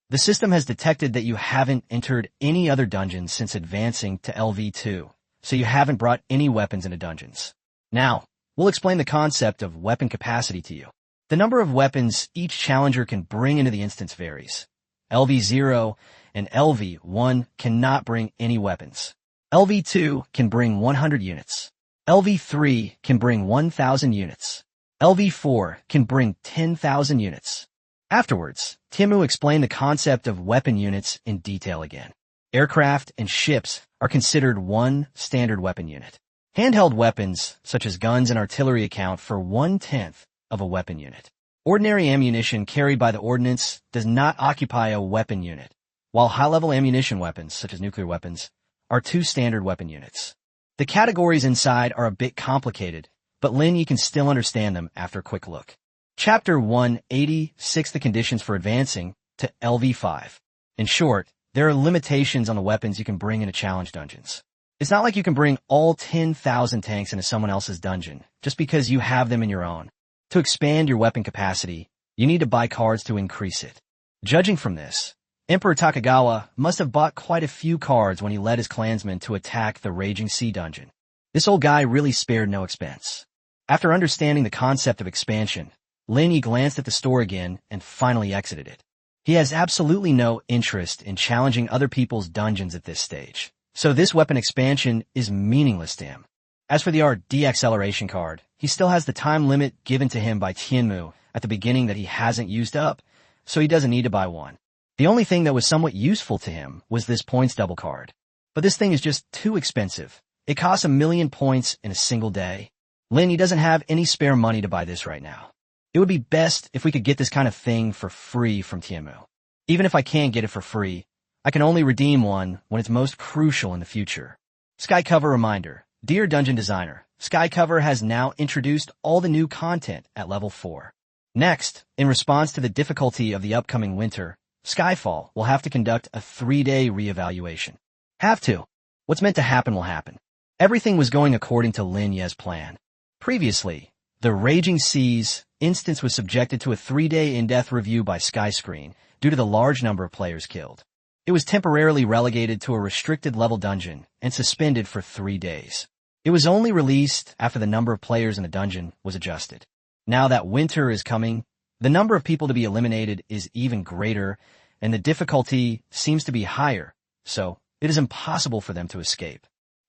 A: The system has detected that you haven't entered any other dungeons since advancing to LV2, so you haven't brought any weapons into dungeons. Now, we'll explain the concept of weapon capacity to you. The number of weapons each challenger can bring into the instance varies. LV0 and LV1 cannot bring any weapons. LV2 can bring 100 units. LV3 can bring 1,000 units. LV4 can bring 10,000 units. Afterwards, Timu explained the concept of weapon units in detail again. Aircraft and ships are considered one standard weapon unit. Handheld weapons, such as guns and artillery, account for 1/10 of a weapon unit. Ordinary ammunition carried by the ordnance does not occupy a weapon unit, while high-level ammunition weapons, such as nuclear weapons, are 2 standard weapon units. The categories inside are a bit complicated, but Lin Ye can still understand them after a quick look. Chapter 186, the conditions for advancing to LV5. In short, there are limitations on the weapons you can bring into challenge dungeons. It's not like you can bring all 10,000 tanks into someone else's dungeon just because you have them in your own. To expand your weapon capacity, you need to buy cards to increase it. Judging from this, Emperor Takagawa must have bought quite a few cards when he led his clansmen to attack the Raging Sea dungeon. This old guy really spared no expense. After understanding the concept of expansion, Lin Ye glanced at the store again and finally exited it. He has absolutely no interest in challenging other people's dungeons at this stage, so this weapon expansion is meaningless to him. As for the de-acceleration card, he still has the time limit given to him by Tianmu at the beginning that he hasn't used up, so he doesn't need to buy one. The only thing that was somewhat useful to him was this points double card. But this thing is just too expensive. It costs 1 million points in a single day. Lin Ye doesn't have any spare money to buy this right now. It would be best if we could get this kind of thing for free from Tianmu. Even if I can't get it for free, I can only redeem one when it's most crucial in the future. Sky Cover Reminder. Dear Dungeon Designer, Sky Cover has now introduced all the new content at level 4. Next, in response to the difficulty of the upcoming winter, Skyfall will have to conduct a 3-day reevaluation. Have to. What's meant to happen will happen. Everything was going according to Lin Ye's plan. Previously, the Raging Seas instance was subjected to a 3-day in-depth review by Skyscreen due to the large number of players killed. It was temporarily relegated to a restricted level dungeon and suspended for 3 days. It was only released after the number of players in the dungeon was adjusted. Now that winter is coming, the number of people to be eliminated is even greater, and the difficulty seems to be higher, so it is impossible for them to escape.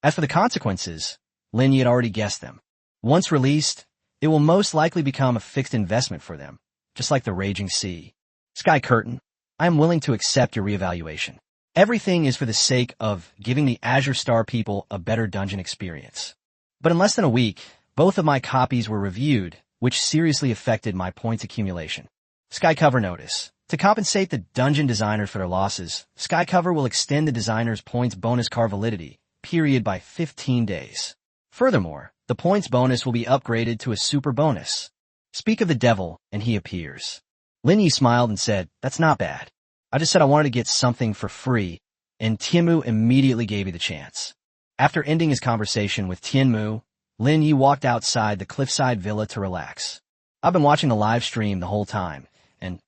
A: As for the consequences, Lin Ye had already guessed them. Once released, it will most likely become a fixed investment for them, just like the raging sea. Sky Curtain, I am willing to accept your reevaluation. Everything is for the sake of giving the Azure Star people a better dungeon experience. But in less than a week, both of my copies were reviewed, which seriously affected my points accumulation. Skycover notice. To compensate the dungeon designers for their losses, Skycover will extend the designer's points bonus card validity period by 15 days. Furthermore, the points bonus will be upgraded to a super bonus. Speak of the devil, and he appears. Lin Ye smiled and said, "That's not bad. I just said I wanted to get something for free," and Tianmu immediately gave you the chance. After ending his conversation with Tianmu, Lin Ye walked outside the cliffside villa to relax. I've been watching the live stream the whole time, and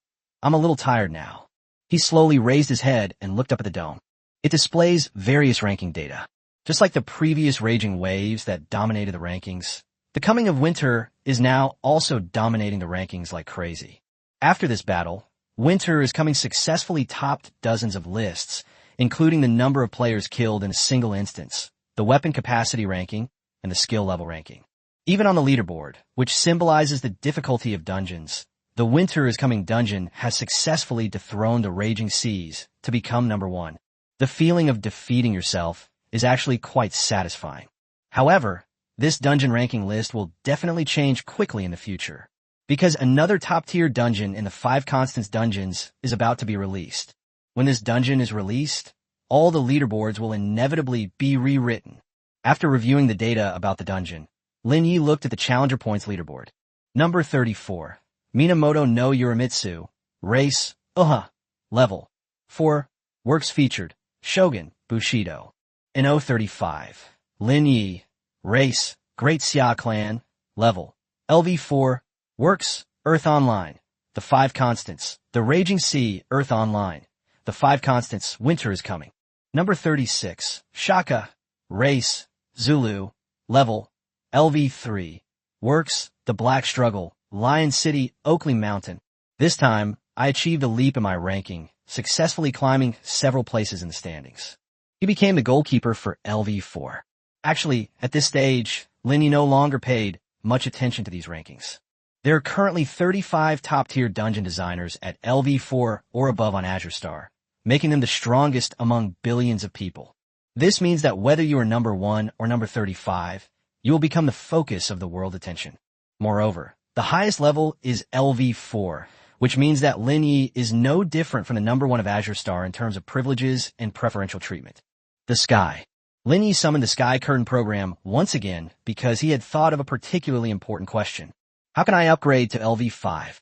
A: I'm a little tired now. He slowly raised his head and looked up at the dome. It displays various ranking data. Just like the previous raging waves that dominated the rankings, the coming of winter is now also dominating the rankings like crazy. After this battle, winter is coming successfully topped dozens of lists, including the number of players killed in a single instance, the weapon capacity ranking, and the skill level ranking. Even on the leaderboard, which symbolizes the difficulty of dungeons, the Winter is Coming dungeon has successfully dethroned the Raging Seas to become number 1. The feeling of defeating yourself is actually quite satisfying. However, this dungeon ranking list will definitely change quickly in the future, because another top-tier dungeon in the 5 Constants dungeons is about to be released. When this dungeon is released, all the leaderboards will inevitably be rewritten. After reviewing the data about the dungeon, Lin Ye looked at the Challenger Points leaderboard. Number 34. Minamoto no Uramitsu. Race, Level 4. Works featured, Shogun, Bushido. In 035. Lin Ye. Race, Great Xia Clan. Level LV4. Works, Earth Online. The 5 Constants. The Raging Sea, Earth Online. The 5 Constants, Winter is Coming. Number 36. Shaka. Race, Zulu. Level LV3. Works, The Black Struggle. Lion City, Oakley Mountain. This time, I achieved a leap in my ranking, successfully climbing several places in the standings. He became the goalkeeper for LV4. Actually, at this stage, Lin Ye no longer paid much attention to these rankings. There are currently 35 top-tier dungeon designers at LV4 or above on Azure Star, making them the strongest among billions of people. This means that whether you are number 1 or number 35, you will become the focus of the world attention. Moreover, the highest level is LV4, which means that Lin Ye is no different from the number 1 of Azure Star in terms of privileges and preferential treatment. The Sky. Lin Ye summoned the Sky Curtain program once again because he had thought of a particularly important question. How can I upgrade to LV5?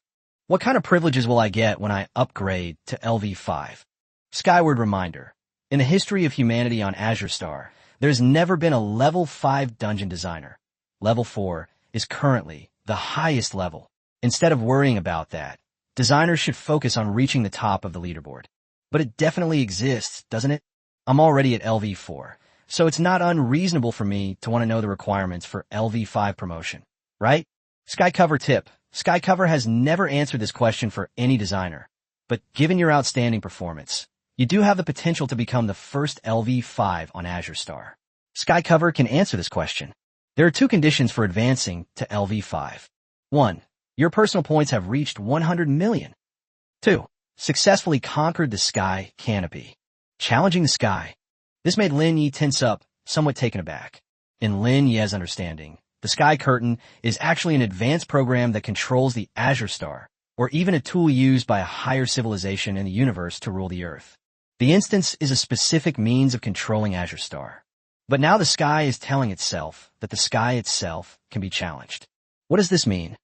A: What kind of privileges will I get when I upgrade to LV5? Skyward reminder. In the history of humanity on Azure Star, there's never been a level 5 dungeon designer. Level 4 is currently the highest level. Instead of worrying about that, designers should focus on reaching the top of the leaderboard. But it definitely exists, doesn't it? I'm already at LV4, so it's not unreasonable for me to want to know the requirements for LV5 promotion, right? Skycover tip. Skycover has never answered this question for any designer, but given your outstanding performance, you do have the potential to become the first LV5 on Azure Star. Skycover can answer this question. There are 2 conditions for advancing to LV5. 1. Your personal points have reached 100 million. 2. Successfully conquered the sky canopy. Challenging the sky. This made Lin Ye tense up, somewhat taken aback. In Lin Ye's understanding, the Sky Curtain is actually an advanced program that controls the Azure Star, or even a tool used by a higher civilization in the universe to rule the Earth. The instance is a specific means of controlling Azure Star. But now the sky is telling itself that the sky itself can be challenged. What does this mean?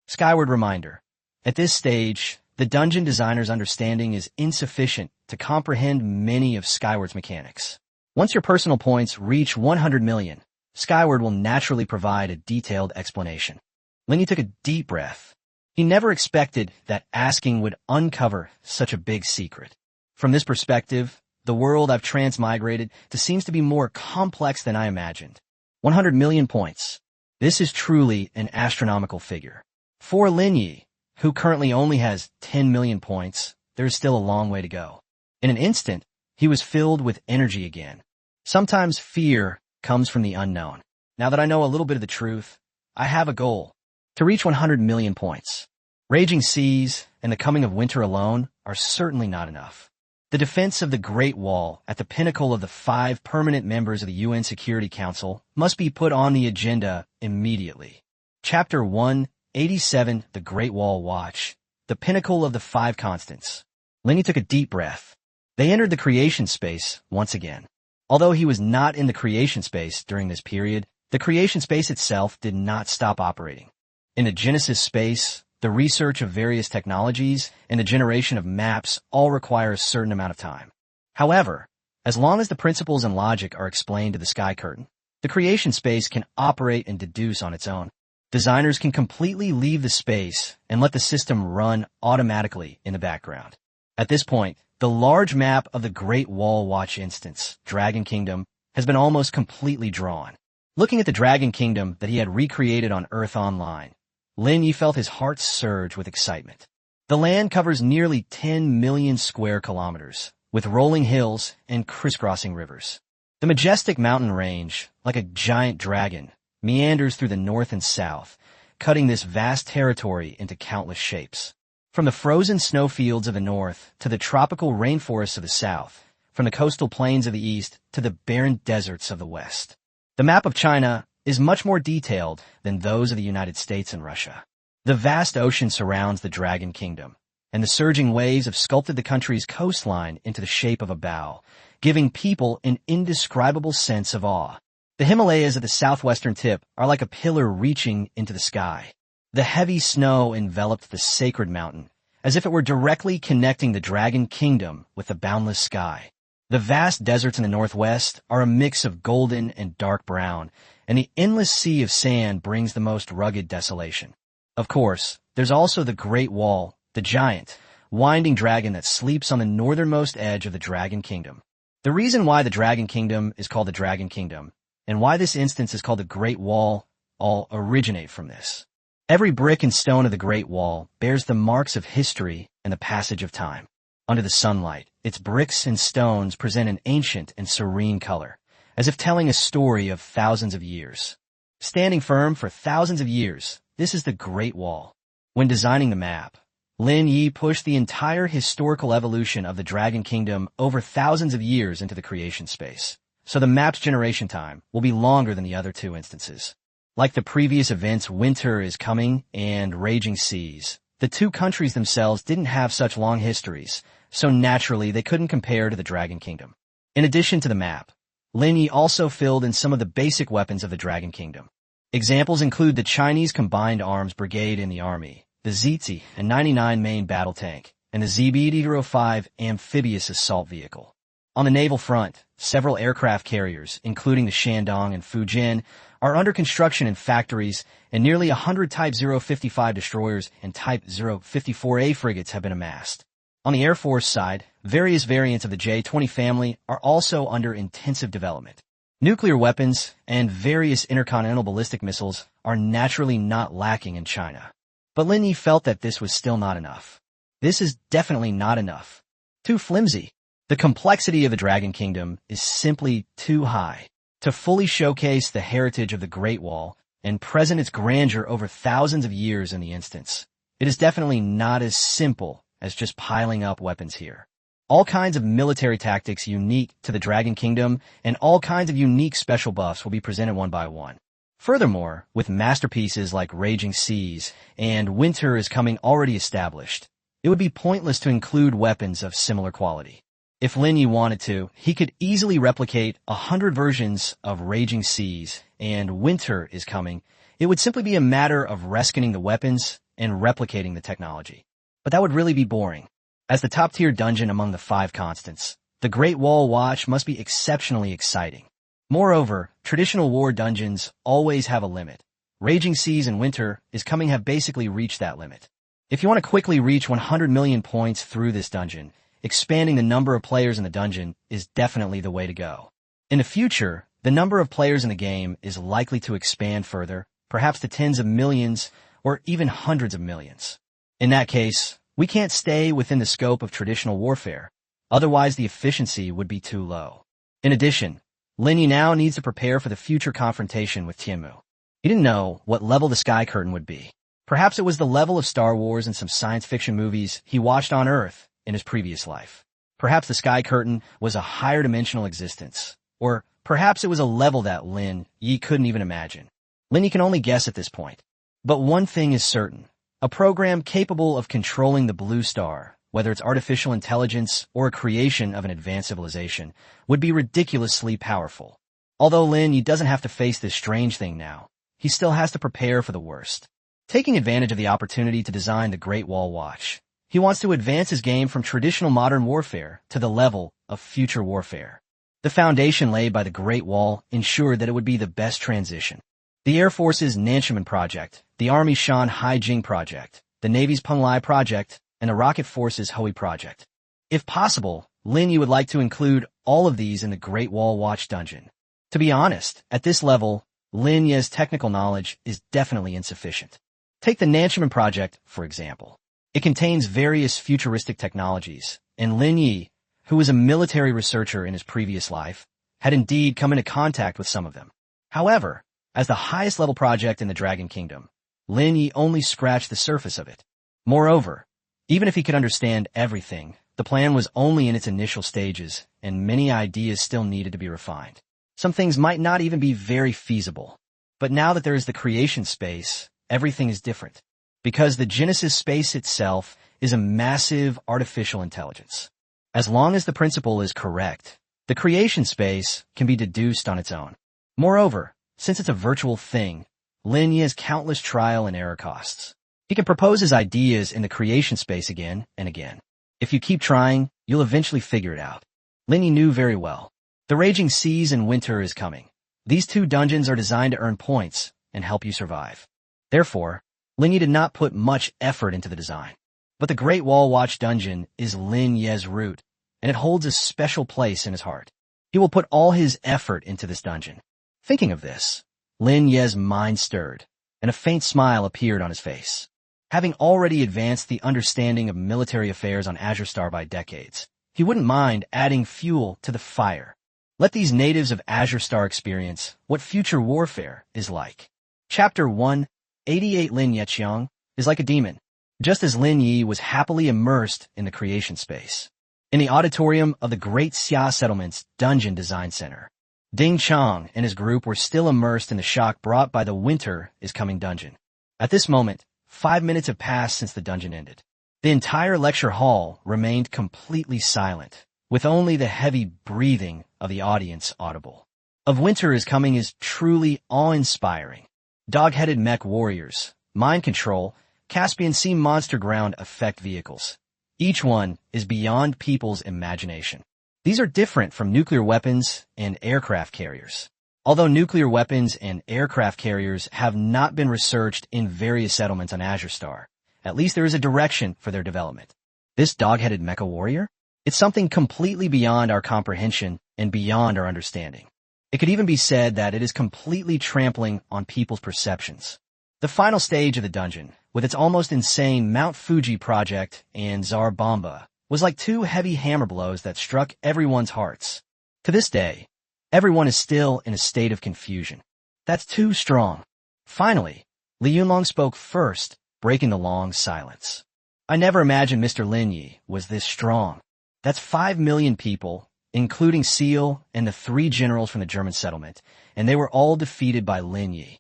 A: Skyward reminder. At this stage, the dungeon designer's understanding is insufficient to comprehend many of Skyward's mechanics. Once your personal points reach 100 million, Skyward will naturally provide a detailed explanation. Lin Ye took a deep breath. He never expected that asking would uncover such a big secret. From this perspective, the world I've transmigrated to seems to be more complex than I imagined. 100 million points. This is truly an astronomical figure. For Lin Ye, who currently only has 10 million points, there is still a long way to go. In an instant, he was filled with energy again. Sometimes fear comes from the unknown. Now that I know a little bit of the truth, I have a goal: to reach 100 million points. Raging seas and the coming of winter alone are certainly not enough. The defense of the Great Wall at the pinnacle of the 5 permanent members of the UN Security Council must be put on the agenda immediately. Chapter 187, The Great Wall Watch, the pinnacle of the 5 constants. Lin Ye took a deep breath. They entered the creation space once again. Although he was not in the creation space during this period, the creation space itself did not stop operating. In the Genesis space, the research of various technologies and the generation of maps all require a certain amount of time. However, as long as the principles and logic are explained to the sky curtain, the creation space can operate and deduce on its own. Designers can completely leave the space and let the system run automatically in the background. At this point, the large map of the Great Wall Watch instance, Dragon Kingdom, has been almost completely drawn. Looking at the Dragon Kingdom that he had recreated on Earth Online, Lin Ye felt his heart surge with excitement. The land covers nearly 10 million square kilometers, with rolling hills and crisscrossing rivers. The majestic mountain range, like a giant dragon, meanders through the north and south, cutting this vast territory into countless shapes. From the frozen snowfields of the north to the tropical rainforests of the south, from the coastal plains of the east to the barren deserts of the west. The map of China is much more detailed than those of the United States and Russia. The vast ocean surrounds the Dragon Kingdom, and the surging waves have sculpted the country's coastline into the shape of a bow, giving people an indescribable sense of awe. The Himalayas at the southwestern tip are like a pillar reaching into the sky. The heavy snow enveloped the sacred mountain, as if it were directly connecting the Dragon Kingdom with the boundless sky. The vast deserts in the northwest are a mix of golden and dark brown, and the endless sea of sand brings the most rugged desolation. Of course, there's also the Great Wall, the giant, winding dragon that sleeps on the northernmost edge of the Dragon Kingdom. The reason why the Dragon Kingdom is called the Dragon Kingdom, and why this instance is called the Great Wall, all originate from this. Every brick and stone of the Great Wall bears the marks of history and the passage of time. Under the sunlight, its bricks and stones present an ancient and serene color, as if telling a story of thousands of years. Standing firm for thousands of years, this is the Great Wall. When designing the map, Lin Ye pushed the entire historical evolution of the Dragon Kingdom over thousands of years into the creation space, so the map's generation time will be longer than the other 2 instances. Like the previous events Winter is Coming and Raging Seas, the 2 countries themselves didn't have such long histories, so naturally they couldn't compare to the Dragon Kingdom. In addition to the map, Lin Ye also filled in some of the basic weapons of the Dragon Kingdom. Examples include the Chinese Combined Arms Brigade in the Army, the ZT and 99 main battle tank, and the ZB-05 amphibious assault vehicle. On the naval front, several aircraft carriers, including the Shandong and Fujian, are under construction in factories, and nearly 100 Type 055 destroyers and Type 054A frigates have been amassed. On the Air Force side, various variants of the J-20 family are also under intensive development. Nuclear weapons and various intercontinental ballistic missiles are naturally not lacking in China. But Lin Ye felt that this was still not enough. This is definitely not enough. Too flimsy. The complexity of the Dragon Kingdom is simply too high to fully showcase the heritage of the Great Wall and present its grandeur over thousands of years in the instance. It is definitely not as simple as just piling up weapons here. All kinds of military tactics unique to the Dragon Kingdom and all kinds of unique special buffs will be presented one by one. Furthermore, with masterpieces like Raging Seas and Winter is Coming already established, it would be pointless to include weapons of similar quality. If Lin Ye wanted to, he could easily replicate 100 versions of Raging Seas and Winter is Coming. It would simply be a matter of reskinning the weapons and replicating the technology. But that would really be boring. As the top-tier dungeon among the 5 constants, the Great Wall Watch must be exceptionally exciting. Moreover, traditional war dungeons always have a limit. Raging Seas and Winter is Coming have basically reached that limit. If you want to quickly reach 100 million points through this dungeon, expanding the number of players in the dungeon is definitely the way to go. In the future, the number of players in the game is likely to expand further, perhaps to tens of millions or even hundreds of millions. In that case, we can't stay within the scope of traditional warfare, otherwise the efficiency would be too low. In addition, Lin Ye now needs to prepare for the future confrontation with Tianmu. He didn't know what level the Sky Curtain would be. Perhaps it was the level of Star Wars and some science fiction movies he watched on Earth in his previous life. Perhaps the Sky Curtain was a higher dimensional existence. Or perhaps it was a level that Lin Ye couldn't even imagine. Lin Ye can only guess at this point. But one thing is certain. A program capable of controlling the blue star, whether it's artificial intelligence or a creation of an advanced civilization, would be ridiculously powerful. Although Lin Ye doesn't have to face this strange thing now, he still has to prepare for the worst. Taking advantage of the opportunity to design the Great Wall Watch, he wants to advance his game from traditional modern warfare to the level of future warfare. The foundation laid by the Great Wall ensured that it would be the best transition. The Air Force's Nanchaman Project, the Army's Shan Haijing Project, the Navy's Penglai Project, and the Rocket Force's Hui Project. If possible, Lin Ye would like to include all of these in the Great Wall Watch dungeon. To be honest, at this level, Lin Ye's technical knowledge is definitely insufficient. Take the Nanchaman Project, for example. It contains various futuristic technologies, and Lin Ye, who was a military researcher in his previous life, had indeed come into contact with some of them. However, as the highest level project in the Dragon Kingdom, Lin Ye only scratched the surface of it. Moreover, even if he could understand everything, the plan was only in its initial stages, and many ideas still needed to be refined. Some things might not even be very feasible. But now that there is the creation space, everything is different. Because the Genesis space itself is a massive artificial intelligence. As long as the principle is correct, the creation space can be deduced on its own. Moreover, since it's a virtual thing, Lin Ye has countless trial and error costs. He can propose his ideas in the creation space again and again. If you keep trying, you'll eventually figure it out. Lin Ye knew very well. The raging seas and winter is coming. These two dungeons are designed to earn points and help you survive. Therefore, Lin Ye did not put much effort into the design. But the Great Wall Watch dungeon is Lin Ye's root, and it holds a special place in his heart. He will put all his effort into this dungeon. Thinking of this, Lin Ye's mind stirred, and a faint smile appeared on his face. Having already advanced the understanding of military affairs on Azure Star by decades, he wouldn't mind adding fuel to the fire. Let these natives of Azure Star experience what future warfare is like. Chapter 188 Lin Yeqiang is like a demon, just as Lin Ye was happily immersed in the creation space. In the auditorium of the Great Xia Settlement's Dungeon Design Center, Ding Chang and his group were still immersed in the shock brought by the Winter is Coming dungeon. At this moment, 5 minutes have passed since the dungeon ended. The entire lecture hall remained completely silent, with only the heavy breathing of the audience audible. Of Winter is Coming is truly awe-inspiring. Dog-headed mech warriors, mind control, Caspian Sea monster ground effect vehicles. Each one is beyond people's imagination. These are different from nuclear weapons and aircraft carriers. Although nuclear weapons and aircraft carriers have not been researched in various settlements on Azure Star, at least there is a direction for their development. This dog-headed mecha warrior? It's something completely beyond our comprehension and beyond our understanding. It could even be said that it is completely trampling on people's perceptions. The final stage of the dungeon, with its almost insane Mount Fuji project and Tsar Bomba, was like two heavy hammer blows that struck everyone's hearts. To this day, everyone is still in a state of confusion. That's too strong. Finally, Li Yunlong spoke first, breaking the long silence. I never imagined Mr. Lin Ye was this strong. That's 5 million people, including Seal and the 3 generals from the German settlement, and they were all defeated by Lin Ye.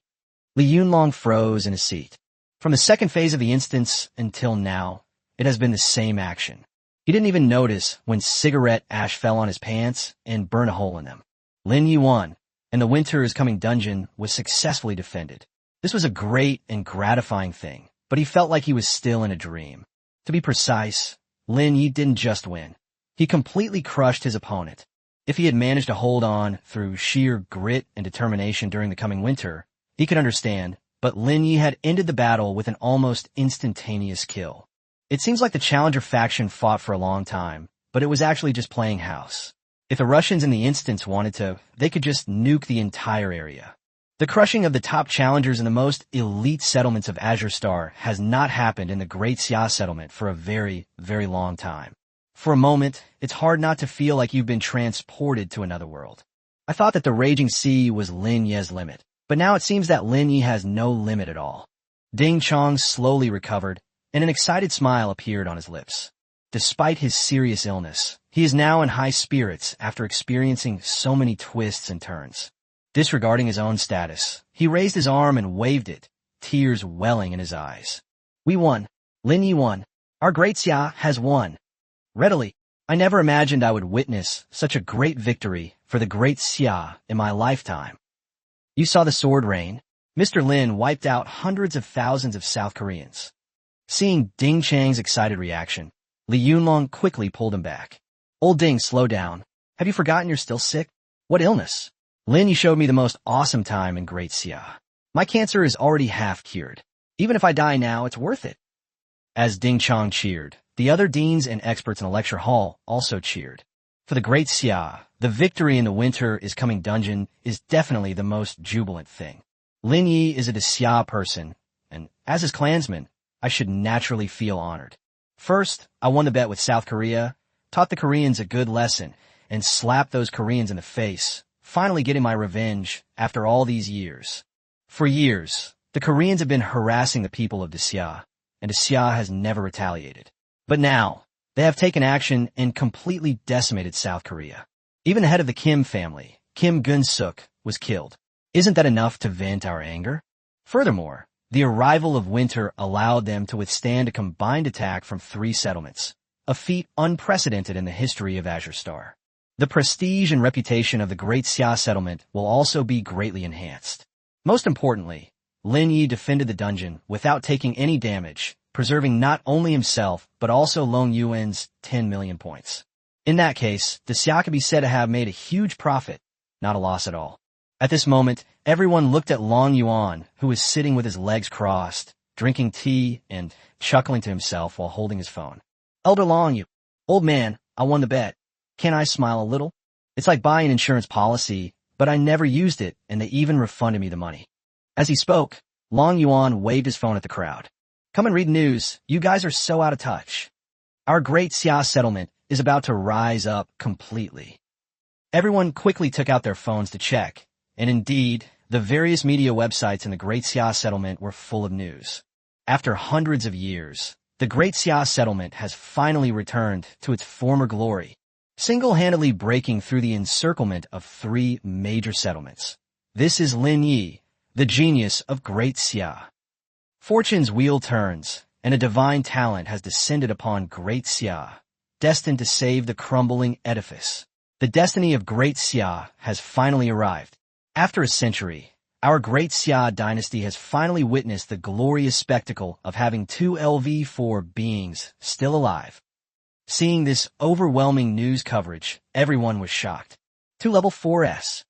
A: Li Yunlong froze in his seat. From the second phase of the instance until now, it has been the same action. He didn't even notice when cigarette ash fell on his pants and burned a hole in them. Lin Ye won, and the Winter is Coming dungeon was successfully defended. This was a great and gratifying thing, but he felt like he was still in a dream. To be precise, Lin Ye didn't just win. He completely crushed his opponent. If he had managed to hold on through sheer grit and determination during the coming winter, he could understand, but Lin Ye had ended the battle with an almost instantaneous kill. It seems like the Challenger faction fought for a long time, but it was actually just playing house. If the Russians in the instance wanted to, they could just nuke the entire area. The crushing of the top challengers in the most elite settlements of Azure Star has not happened in the Great Xia settlement for a very, very long time. For a moment, it's hard not to feel like you've been transported to another world. I thought that the raging sea was Lin Ye's limit, but now it seems that Lin Ye has no limit at all. Ding Chong slowly recovered, and an excited smile appeared on his lips. Despite his serious illness, he is now in high spirits after experiencing so many twists and turns. Disregarding his own status, he raised his arm and waved it, tears welling in his eyes. We won. Lin Ye won. Our great Xia has won. Readily, I never imagined I would witness such a great victory for the great Xia in my lifetime. You saw the sword rain. Mr. Lin wiped out hundreds of thousands of South Koreans. Seeing Ding Chang's excited reaction, Li Yunlong quickly pulled him back. Old Ding, slow down. Have you forgotten you're still sick? What illness? Lin, you showed me the most awesome time in Great Xia. My cancer is already half cured. Even if I die now, it's worth it. As Ding Chong cheered, the other deans and experts in the lecture hall also cheered. For the great Xia, the victory in the winter is coming dungeon is definitely the most jubilant thing. Lin Ye is a Xia person, and as his clansman, I should naturally feel honored. First, I won the bet with South Korea, taught the Koreans a good lesson, and slapped those Koreans in the face, finally getting my revenge after all these years. For years, the Koreans have been harassing the people of Xia, and Xia has never retaliated. But now, they have taken action and completely decimated South Korea. Even the head of the Kim family, Kim Gun-suk, was killed. Isn't that enough to vent our anger? Furthermore, the arrival of winter allowed them to withstand a combined attack from 3 settlements, a feat unprecedented in the history of Azure Star. The prestige and reputation of the Great Xia settlement will also be greatly enhanced. Most importantly, Lin Ye defended the dungeon without taking any damage, preserving not only himself, but also Long Yuan's 10 million points. In that case, the Xia could be said to have made a huge profit, not a loss at all. At this moment, everyone looked at Long Yuan, who was sitting with his legs crossed, drinking tea and chuckling to himself while holding his phone. Elder Long Yu, old man, I won the bet. Can't I smile a little? It's like buying an insurance policy, but I never used it, and they even refunded me the money. As he spoke, Long Yuan waved his phone at the crowd. Come and read news. You guys are so out of touch. Our great Xia settlement is about to rise up completely. Everyone quickly took out their phones to check, and indeed, the various media websites in the Great Xia settlement were full of news. After hundreds of years, the Great Xia settlement has finally returned to its former glory, single-handedly breaking through the encirclement of 3 major settlements. This is Lin Ye, the genius of Great Xia. Fortune's wheel turns, and a divine talent has descended upon Great Xia, destined to save the crumbling edifice. The destiny of Great Xia has finally arrived. After a century, our Great Xia dynasty has finally witnessed the glorious spectacle of having 2 LV4 beings still alive. Seeing this overwhelming news coverage, everyone was shocked. 2 level 4s.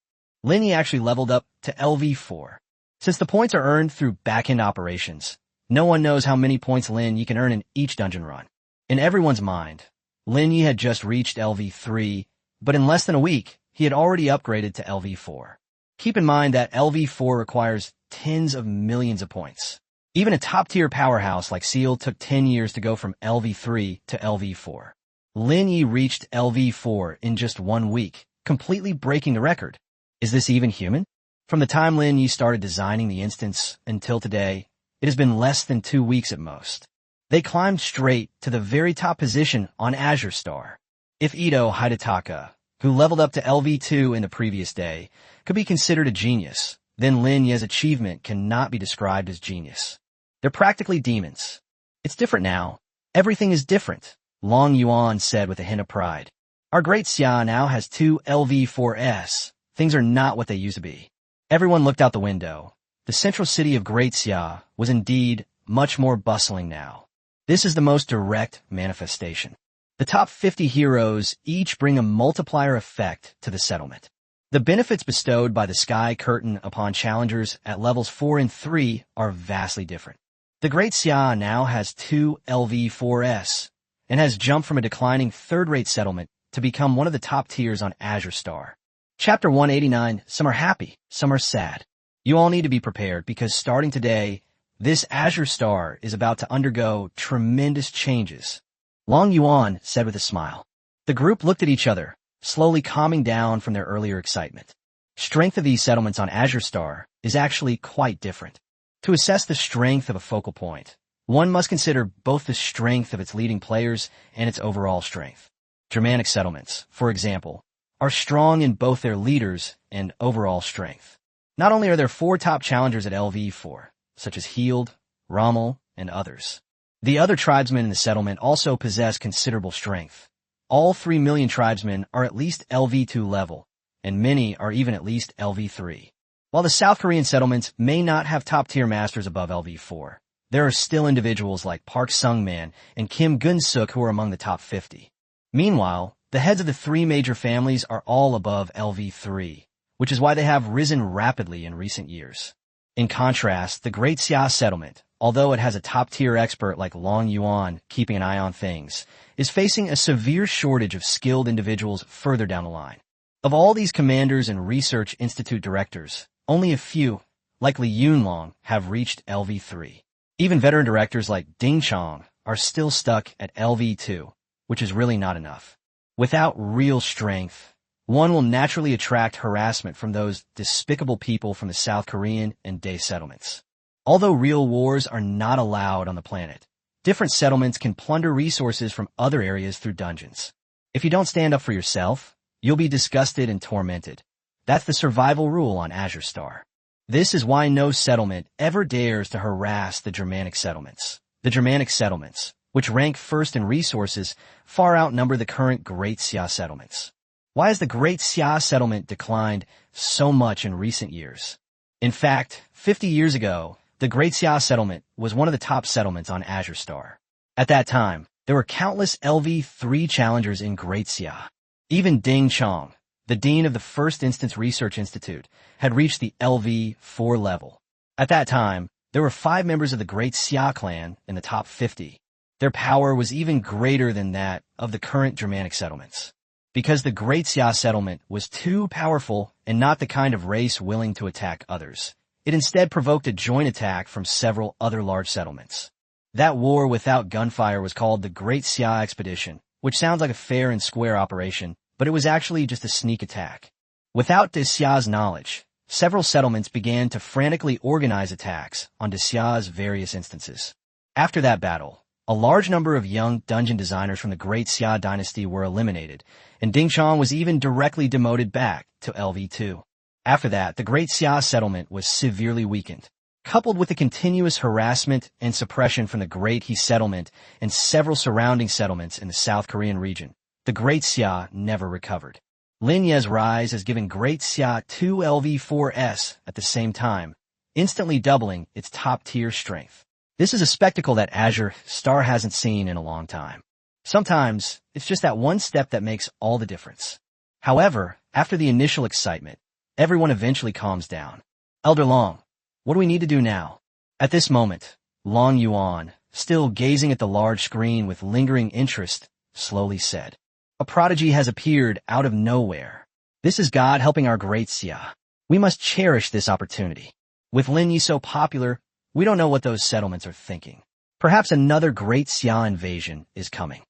A: Lin Ye actually leveled up to LV4. Since the points are earned through back-end operations, no one knows how many points Lin Ye can earn in each dungeon run. In everyone's mind, Lin Ye had just reached LV3, but in less than a week, he had already upgraded to LV4. Keep in mind that LV4 requires tens of millions of points. Even a top-tier powerhouse like Seal took 10 years to go from LV3 to LV4. Lin Ye reached LV4 in just 1 week, completely breaking the record. Is this even human? From the time Lin Ye started designing the instance until today, it has been less than 2 weeks at most. They climbed straight to the very top position on Azure Star. If Ito Hidataka, who leveled up to LV2 in the previous day, could be considered a genius, then Lin Ye's achievement cannot be described as genius. They're practically demons. It's different now. Everything is different, Long Yuan said with a hint of pride. Our great Xia now has 2 LV4s. Things are not what they used to be. Everyone looked out the window. The central city of Great Xia was indeed much more bustling now. This is the most direct manifestation. The top 50 heroes each bring a multiplier effect to the settlement. The benefits bestowed by the Sky Curtain upon challengers at levels 4 and 3 are vastly different. The Great Xia now has 2 LV4s and has jumped from a declining third-rate settlement to become one of the top tiers on Azure Star. Chapter 189, some are happy, some are sad. You all need to be prepared because starting today, this Azure Star is about to undergo tremendous changes. Long Yuan said with a smile. The group looked at each other, slowly calming down from their earlier excitement. Strength of these settlements on Azure Star is actually quite different. To assess the strength of a focal point, one must consider both the strength of its leading players and its overall strength. Germanic settlements, for example, are strong in both their leaders and overall strength. Not only are there 4 top challengers at LV4, such as Heald, Rommel, and others, the other tribesmen in the settlement also possess considerable strength. All 3 million tribesmen are at least LV2 level, and many are even at least LV3. While the South Korean settlements may not have top-tier masters above LV4, there are still individuals like Park Sung-man and Kim Gun-suk who are among the top 50. Meanwhile, the heads of the 3 major families are all above LV3, which is why they have risen rapidly in recent years. In contrast, the Great Xia settlement, although it has a top-tier expert like Long Yuan keeping an eye on things, is facing a severe shortage of skilled individuals further down the line. Of all these commanders and research institute directors, only a few, like Li Yunlong, have reached LV3. Even veteran directors like Ding Chong are still stuck at LV2, which is really not enough. Without real strength, one will naturally attract harassment from those despicable people from the South Korean and Dae settlements. Although real wars are not allowed on the planet, different settlements can plunder resources from other areas through dungeons. If you don't stand up for yourself, you'll be disgusted and tormented. That's the survival rule on Azure Star. This is why no settlement ever dares to harass the Germanic settlements. The Germanic settlements, which rank first in resources, far outnumber the current Great Xia settlements. Why has the Great Xia settlement declined so much in recent years? In fact, 50 years ago, the Great Xia settlement was one of the top settlements on Azure Star. At that time, there were countless LV3 challengers in Great Xia. Even Ding Chong, the dean of the First Instance Research Institute, had reached the LV4 level. At that time, there were 5 members of the Great Xia clan in the top 50. Their power was even greater than that of the current Germanic settlements. Because the Great Xia settlement was too powerful and not the kind of race willing to attack others, it instead provoked a joint attack from several other large settlements. That war without gunfire was called the Great Xia Expedition, which sounds like a fair and square operation, but it was actually just a sneak attack. Without De Xia's knowledge, several settlements began to frantically organize attacks on De Xia's various instances. After that battle, a large number of young dungeon designers from the Great Xia dynasty were eliminated, and Ding Chong was even directly demoted back to LV2. After that, the Great Xia settlement was severely weakened. Coupled with the continuous harassment and suppression from the Great He settlement and several surrounding settlements in the South Korean region, the Great Xia never recovered. Lin Ye's rise has given Great Xia 2 LV4s at the same time, instantly doubling its top-tier strength. This is a spectacle that Azure Star hasn't seen in a long time. Sometimes, it's just that one step that makes all the difference. However, after the initial excitement, everyone eventually calms down. Elder Long, what do we need to do now? At this moment, Long Yuan, still gazing at the large screen with lingering interest, slowly said, "A prodigy has appeared out of nowhere. This is God helping our Great Xia. We must cherish this opportunity. With Lin Ye so popular, we don't know what those settlements are thinking. Perhaps another Great Xia invasion is coming.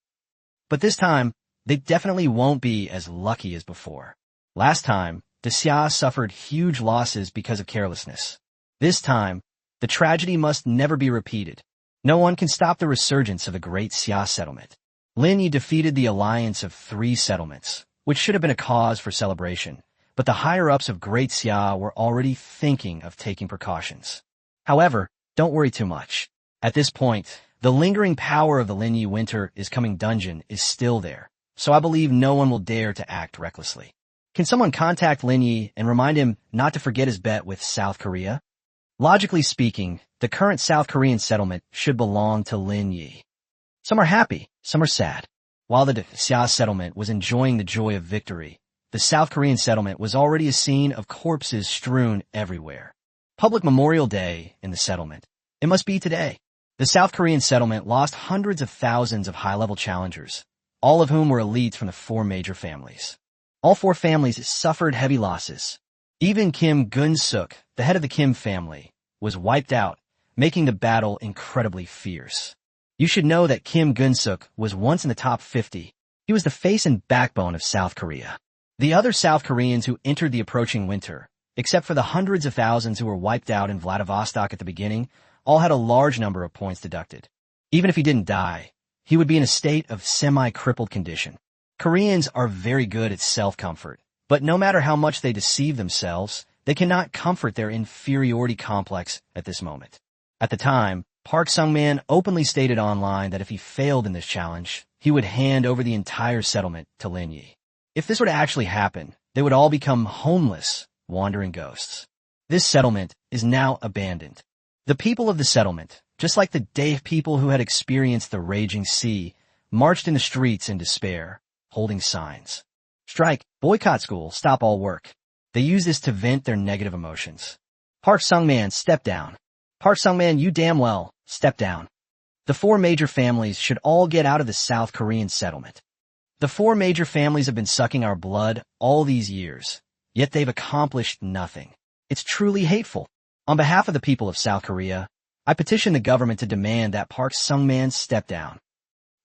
A: But this time, they definitely won't be as lucky as before. Last time, the Xia suffered huge losses because of carelessness. This time, the tragedy must never be repeated. No one can stop the resurgence of the Great Xia settlement." Lin Ye defeated the alliance of 3 settlements, which should have been a cause for celebration, but the higher-ups of Great Xia were already thinking of taking precautions. However, don't worry too much. At this point, the lingering power of the Lin Ye Winter is Coming dungeon is still there, so I believe no one will dare to act recklessly. Can someone contact Lin Ye and remind him not to forget his bet with South Korea? Logically speaking, the current South Korean settlement should belong to Lin Ye. Some are happy, some are sad. While the De Xia settlement was enjoying the joy of victory, the South Korean settlement was already a scene of corpses strewn everywhere. Public Memorial Day in the settlement. It must be today. The South Korean settlement lost hundreds of thousands of high-level challengers, all of whom were elites from the 4 major families. All 4 families suffered heavy losses. Even Kim Gun-suk, the head of the Kim family, was wiped out, making the battle incredibly fierce. You should know that Kim Gun-suk was once in the top 50. He was the face and backbone of South Korea. The other South Koreans who entered the approaching winter, except for the hundreds of thousands who were wiped out in Vladivostok at the beginning, all had a large number of points deducted. Even if he didn't die, he would be in a state of semi-crippled condition. Koreans are very good at self-comfort, but no matter how much they deceive themselves, they cannot comfort their inferiority complex at this moment. At the time, Park Sung-man openly stated online that if he failed in this challenge, he would hand over the entire settlement to Lin Ye. If this were to actually happen, they would all become homeless, wandering ghosts. This settlement is now abandoned. The people of the settlement, just like the Dave people who had experienced the raging sea, marched in the streets in despair, holding signs. Strike, boycott school, stop all work. They use this to vent their negative emotions. Park Sung-man, step down. Park Sung-man, you damn well, step down. The four major families should all get out of the South Korean settlement. The four major families have been sucking our blood all these years, yet they've accomplished nothing. It's truly hateful. On behalf of the people of South Korea, I petition the government to demand that Park Sung-man step down.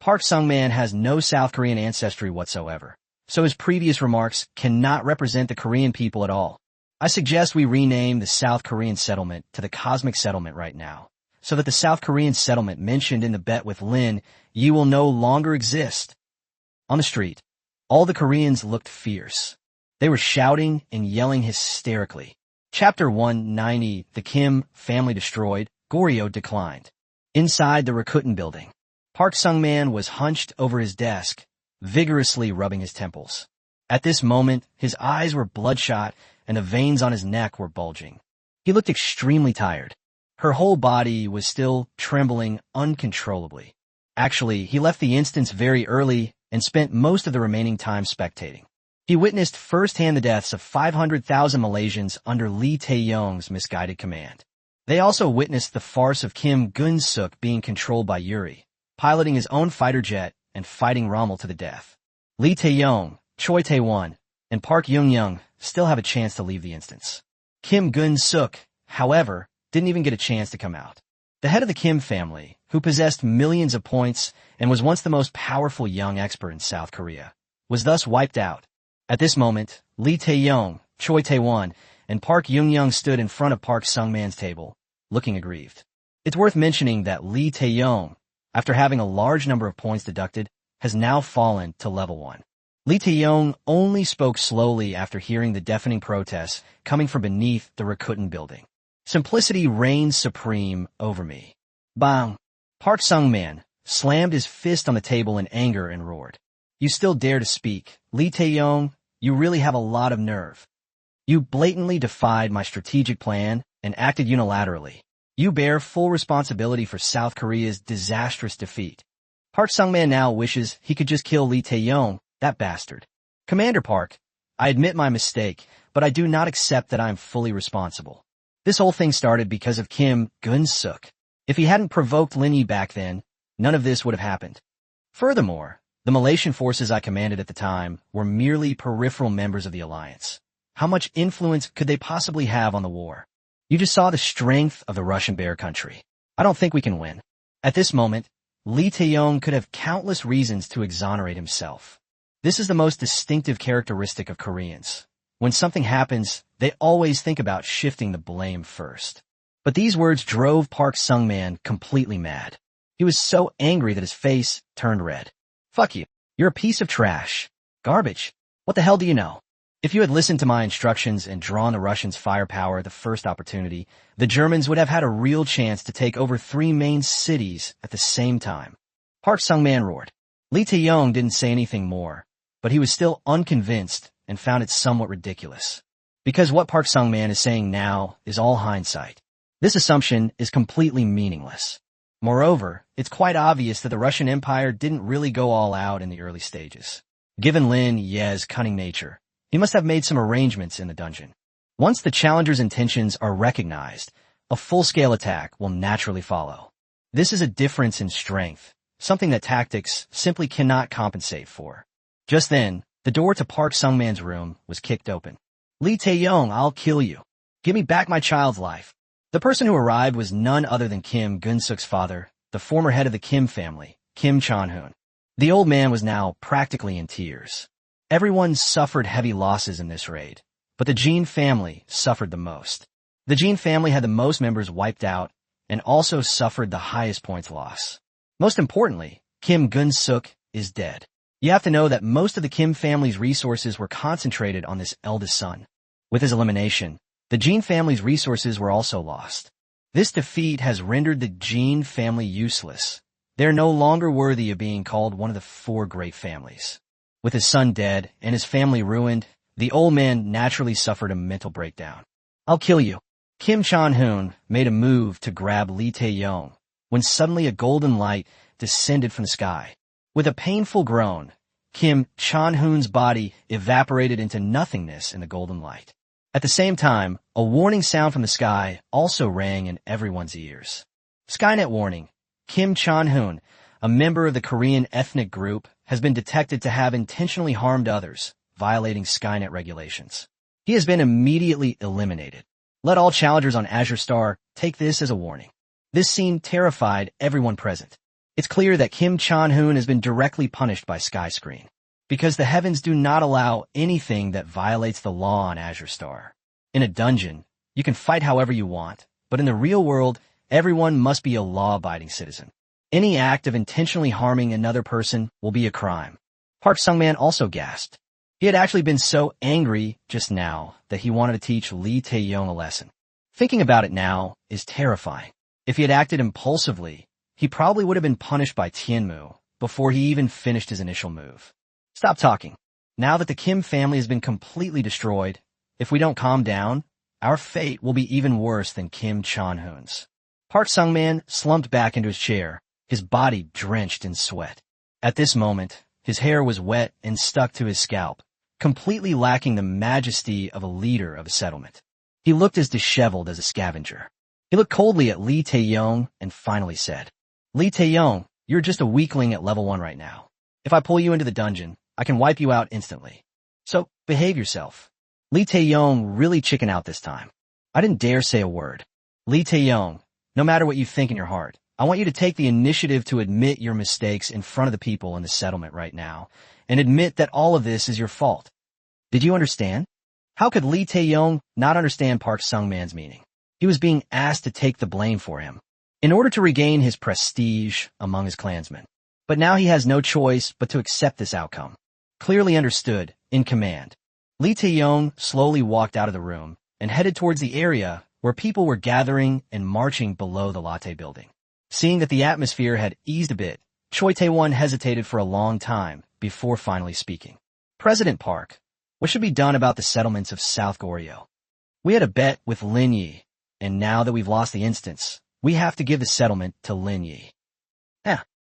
A: Park Sung-man has no South Korean ancestry whatsoever, so his previous remarks cannot represent the Korean people at all. I suggest we rename the South Korean settlement to the Cosmic Settlement right now, so that the South Korean settlement mentioned in the bet with Lin Ye will no longer exist. On the street, all the Koreans looked fierce. They were shouting and yelling hysterically. Chapter 190, the Kim family destroyed, Goryeo declined. Inside the Rakuten building, Park Sung-man was hunched over his desk, vigorously rubbing his temples. At this moment, his eyes were bloodshot and the veins on his neck were bulging. He looked extremely tired. Her whole body was still trembling uncontrollably. Actually, he left the instance very early and spent most of the remaining time spectating. He witnessed firsthand the deaths of 500,000 Malaysians under Lee Tae-yong's misguided command. They also witnessed the farce of Kim Gun-suk being controlled by Yuri, piloting his own fighter jet and fighting Rommel to the death. Lee Tae-yong, Choi Tae-won, and Park Young-young still have a chance to leave the instance. Kim Gun-suk, however, didn't even get a chance to come out. The head of the Kim family, who possessed millions of points and was once the most powerful young expert in South Korea, was thus wiped out. At this moment, Lee Tae-yong, Choi Tae-won, and Park Young-young stood in front of Park Sung-man's table, looking aggrieved. It's worth mentioning that Lee Tae-yong, after having a large number of points deducted, has now fallen to level 1. Lee Tae-yong only spoke slowly after hearing the deafening protests coming from beneath the Rakuten building. Simplicity reigns supreme over me. Bang! Park Sung-man slammed his fist on the table in anger and roared. You still dare to speak. Lee Tae-yong, you really have a lot of nerve. You blatantly defied my strategic plan and acted unilaterally. You bear full responsibility for South Korea's disastrous defeat. Park Sung-man now wishes he could just kill Lee Tae-yong, that bastard. Commander Park, I admit my mistake, but I do not accept that I am fully responsible. This whole thing started because of Kim Gun-suk. If he hadn't provoked Lin Ye back then, none of this would have happened. Furthermore, the Malaysian forces I commanded at the time were merely peripheral members of the alliance. How much influence could they possibly have on the war? You just saw the strength of the Russian bear country. I don't think we can win. At this moment, Lee Tae-yong could have countless reasons to exonerate himself. This is the most distinctive characteristic of Koreans. When something happens, they always think about shifting the blame first. But these words drove Park Sung-man completely mad. He was so angry that his face turned red. Fuck you. You're a piece of trash. Garbage. What the hell do you know? If you had listened to my instructions and drawn the Russians' firepower at the first opportunity, the Germans would have had a real chance to take over 3 main cities at the same time. Park Sung-man roared. Lee Tae-yong didn't say anything more, but he was still unconvinced and found it somewhat ridiculous. Because what Park Sung-man is saying now is all hindsight. This assumption is completely meaningless. Moreover, it's quite obvious that the Russian Empire didn't really go all out in the early stages. Given Lin Ye's cunning nature, he must have made some arrangements in the dungeon. Once the challenger's intentions are recognized, a full-scale attack will naturally follow. This is a difference in strength, something that tactics simply cannot compensate for. Just then, the door to Park Sung-man's room was kicked open. Lee Tae-yong, I'll kill you. Give me back my child's life. The person who arrived was none other than Kim Gun-suk's father, the former head of the Kim family, Kim Chan-hoon. The old man was now practically in tears. Everyone suffered heavy losses in this raid, but the Jin family suffered the most. The Jin family had the most members wiped out and also suffered the highest points loss. Most importantly, Kim Gun-suk is dead. You have to know that most of the Kim family's resources were concentrated on this eldest son. With his elimination, the Jin family's resources were also lost. This defeat has rendered the Jin family useless. They are no longer worthy of being called one of the four great families. With his son dead and his family ruined, the old man naturally suffered a mental breakdown. "I'll kill you." Kim Chan-hoon made a move to grab Lee Tae-yong when suddenly a golden light descended from the sky. With a painful groan, Kim Chan-hoon's body evaporated into nothingness in the golden light. At the same time, a warning sound from the sky also rang in everyone's ears. Skynet warning. Kim Chan-hoon, a member of the Korean ethnic group, has been detected to have intentionally harmed others, violating Skynet regulations. He has been immediately eliminated. Let all challengers on Azure Star take this as a warning. This scene terrified everyone present. It's clear that Kim Chan-hoon has been directly punished by Skyscreen, because the heavens do not allow anything that violates the law on Azure Star. In a dungeon, you can fight however you want, but in the real world, everyone must be a law-abiding citizen. Any act of intentionally harming another person will be a crime. Park Sung-man also gasped. He had actually been so angry just now that he wanted to teach Lee Tae-yong a lesson. Thinking about it now is terrifying. If he had acted impulsively, he probably would have been punished by Tianmu before he even finished his initial move. Stop talking. Now that the Kim family has been completely destroyed, if we don't calm down, our fate will be even worse than Kim Chan-hoon's. Park Sung-man slumped back into his chair, his body drenched in sweat. At this moment, his hair was wet and stuck to his scalp, completely lacking the majesty of a leader of a settlement. He looked as disheveled as a scavenger. He looked coldly at Lee Tae-yong and finally said, "Lee Tae-yong, you're just a weakling at level 1 right now. If I pull you into the dungeon, I can wipe you out instantly. So, behave yourself." Lee Tae-yong really chickened out this time. I didn't dare say a word. "Lee Tae-yong, no matter what you think in your heart, I want you to take the initiative to admit your mistakes in front of the people in the settlement right now, and admit that all of this is your fault." Did you understand? How could Lee Tae-yong not understand Park Sung-man's meaning? He was being asked to take the blame for him, in order to regain his prestige among his clansmen. But now he has no choice but to accept this outcome. Clearly understood, in command, Lee Tae-yong slowly walked out of the room and headed towards the area where people were gathering and marching below the latte building. Seeing that the atmosphere had eased a bit, Choi Tae-won hesitated for a long time before finally speaking. "President Park, what should be done about the settlements of South Goryeo? We had a bet with Lin Ye, and now that we've lost the instance, we have to give the settlement to Lin Ye."